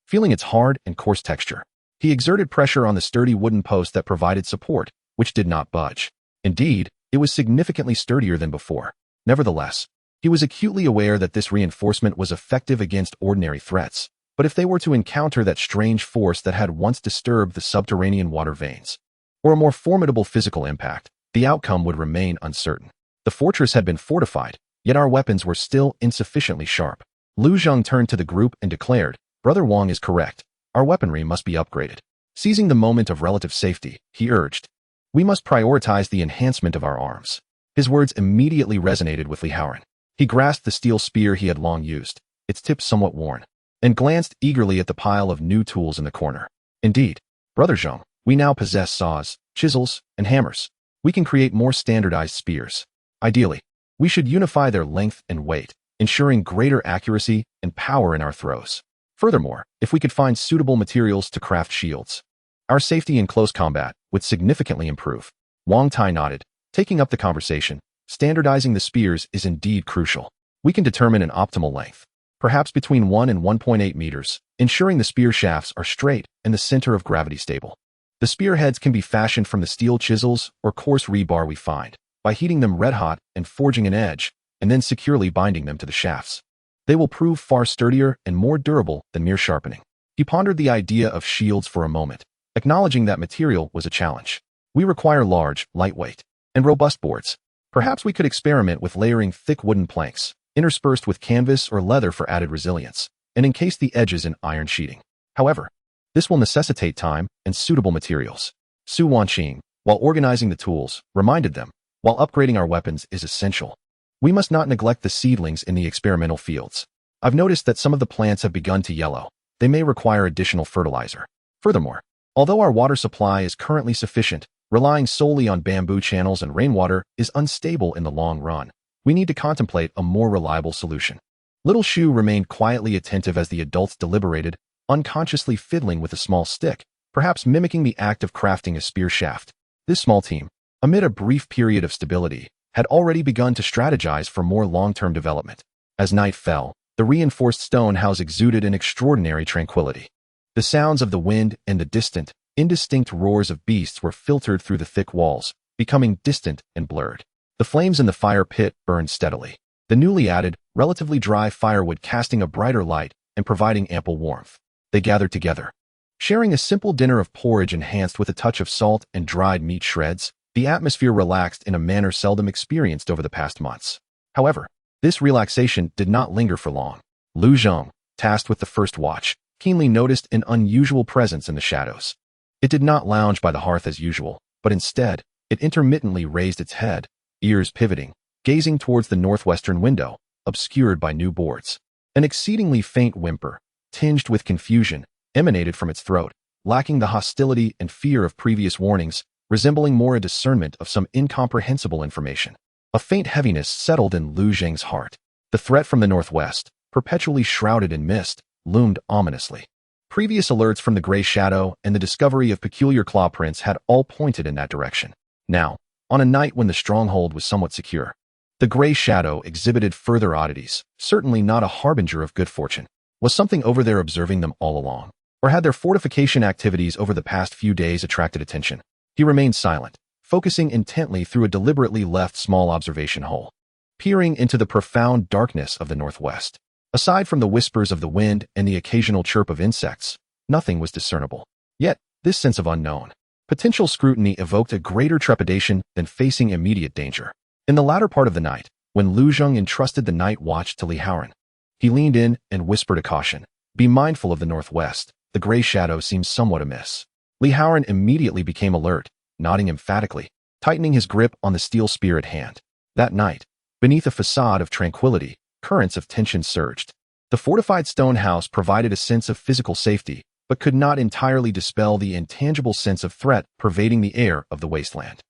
Feeling its hard and coarse texture, he exerted pressure on the sturdy wooden post that provided support, which did not budge. Indeed, it was significantly sturdier than before. Nevertheless, he was acutely aware that this reinforcement was effective against ordinary threats. But if they were to encounter that strange force that had once disturbed the subterranean water veins, or a more formidable physical impact, the outcome would remain uncertain. The fortress had been fortified, yet our weapons were still insufficiently sharp. Lu Zheng turned to the group and declared, "Brother Wang is correct. Our weaponry must be upgraded." Seizing the moment of relative safety, he urged, "We must prioritize the enhancement of our arms." His words immediately resonated with Li Haoran. He grasped the steel spear he had long used, its tip somewhat worn, and glanced eagerly at the pile of new tools in the corner. "Indeed, Brother Zheng, we now possess saws, chisels, and hammers. We can create more standardized spears. Ideally, we should unify their length and weight, ensuring greater accuracy and power in our throws. Furthermore, if we could find suitable materials to craft shields, our safety in close combat would significantly improve." Wang Tai nodded, taking up the conversation. "Standardizing the spears is indeed crucial. We can determine an optimal length, perhaps between 1 and 1.8 meters, ensuring the spear shafts are straight and the center of gravity stable. The spearheads can be fashioned from the steel chisels or coarse rebar we find, by heating them red-hot and forging an edge, and then securely binding them to the shafts. They will prove far sturdier and more durable than mere sharpening." He pondered the idea of shields for a moment, acknowledging that material was a challenge. "We require large, lightweight, and robust boards. Perhaps we could experiment with layering thick wooden planks, interspersed with canvas or leather for added resilience, and encase the edges in iron sheeting. However, this will necessitate time and suitable materials." Su Wanqing, while organizing the tools, reminded them, "While upgrading our weapons is essential, we must not neglect the seedlings in the experimental fields. I've noticed that some of the plants have begun to yellow. They may require additional fertilizer. Furthermore, although our water supply is currently sufficient, relying solely on bamboo channels and rainwater is unstable in the long run. We need to contemplate a more reliable solution." Little Shu remained quietly attentive as the adults deliberated, unconsciously fiddling with a small stick, perhaps mimicking the act of crafting a spear shaft. This small team, amid a brief period of stability, had already begun to strategize for more long-term development. As night fell, the reinforced stone house exuded an extraordinary tranquility. The sounds of the wind and the distant, indistinct roars of beasts were filtered through the thick walls, becoming distant and blurred. The flames in the fire pit burned steadily, the newly added, relatively dry firewood casting a brighter light and providing ample warmth. They gathered together, sharing a simple dinner of porridge enhanced with a touch of salt and dried meat shreds. The atmosphere relaxed in a manner seldom experienced over the past months. However, this relaxation did not linger for long. Lu Zheng, tasked with the first watch, keenly noticed an unusual presence in the shadows. It did not lounge by the hearth as usual, but instead, it intermittently raised its head, ears pivoting, gazing towards the northwestern window, obscured by new boards. An exceedingly faint whimper, tinged with confusion, emanated from its throat, lacking the hostility and fear of previous warnings, resembling more a discernment of some incomprehensible information. A faint heaviness settled in Lu Zheng's heart. The threat from the northwest, perpetually shrouded in mist, loomed ominously. Previous alerts from the gray shadow and the discovery of peculiar claw prints had all pointed in that direction. Now, on a night when the stronghold was somewhat secure, the gray shadow exhibited further oddities, certainly not a harbinger of good fortune. Was something over there observing them all along? Or had their fortification activities over the past few days attracted attention? He remained silent, focusing intently through a deliberately left small observation hole, peering into the profound darkness of the northwest. Aside from the whispers of the wind and the occasional chirp of insects, nothing was discernible. Yet, this sense of unknown, potential scrutiny evoked a greater trepidation than facing immediate danger. In the latter part of the night, when Lu Zheng entrusted the night watch to Li Haoran, he leaned in and whispered a caution. "Be mindful of the northwest. The gray shadow seems somewhat amiss." Li Haoran immediately became alert, nodding emphatically, tightening his grip on the steel spear at hand. That night, beneath a facade of tranquility, currents of tension surged. The fortified stone house provided a sense of physical safety, but could not entirely dispel the intangible sense of threat pervading the air of the wasteland.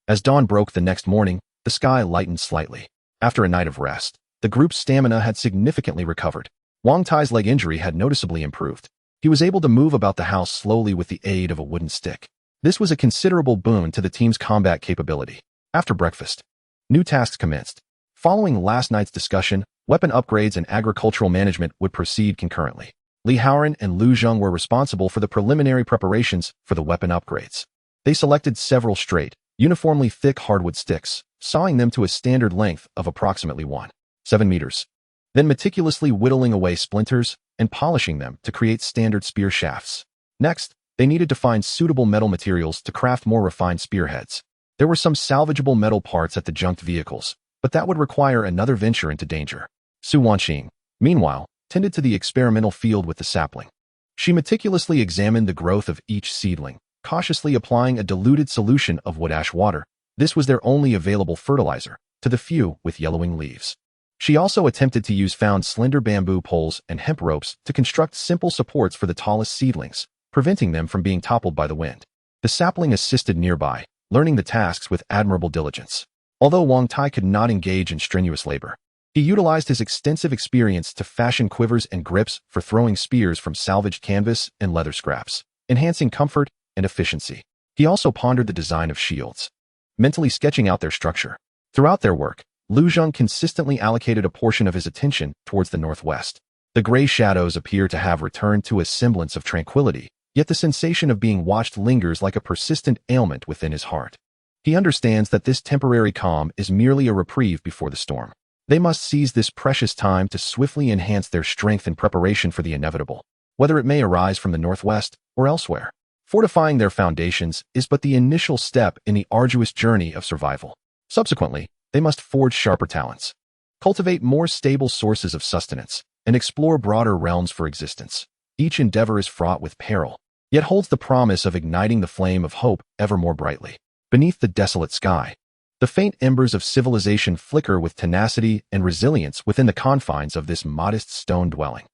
As dawn broke the next morning, the sky lightened slightly. After a night of rest, The group's stamina had significantly recovered. Wang Tai's leg injury had noticeably improved. He was able to move about the house slowly with the aid of a wooden stick. This was a considerable boon to the team's combat capability. After breakfast, new tasks commenced. Following last night's discussion, weapon upgrades and agricultural management would proceed concurrently. Li Haoran and Lu Zheng were responsible for the preliminary preparations for the weapon upgrades. They selected several straight, uniformly thick hardwood sticks, sawing them to a standard length of approximately 1.7 meters. Then meticulously whittling away splinters and polishing them to create standard spear shafts. Next, they needed to find suitable metal materials to craft more refined spearheads. There were some salvageable metal parts at the junked vehicles, but that would require another venture into danger. Su Wanqing, meanwhile, tended to the experimental field with the sapling. She meticulously examined the growth of each seedling, cautiously applying a diluted solution of wood ash water. This was their only available fertilizer, to the few with yellowing leaves. She also attempted to use found slender bamboo poles and hemp ropes to construct simple supports for the tallest seedlings, preventing them from being toppled by the wind. The sapling assisted nearby, learning the tasks with admirable diligence. Although Wang Tai could not engage in strenuous labor, he utilized his extensive experience to fashion quivers and grips for throwing spears from salvaged canvas and leather scraps, enhancing comfort and efficiency. He also pondered the design of shields, mentally sketching out their structure. Throughout their work, Lu Zheng consistently allocated a portion of his attention towards the northwest. The gray shadows appear to have returned to a semblance of tranquility, yet the sensation of being watched lingers like a persistent ailment within his heart. He understands that this temporary calm is merely a reprieve before the storm. They must seize this precious time to swiftly enhance their strength in preparation for the inevitable, whether it may arise from the northwest or elsewhere. Fortifying their foundations is but the initial step in the arduous journey of survival. Subsequently, they must forge sharper talents, cultivate more stable sources of sustenance, and explore broader realms for existence. Each endeavor is fraught with peril, yet holds the promise of igniting the flame of hope ever more brightly. Beneath the desolate sky, the faint embers of civilization flicker with tenacity and resilience within the confines of this modest stone dwelling.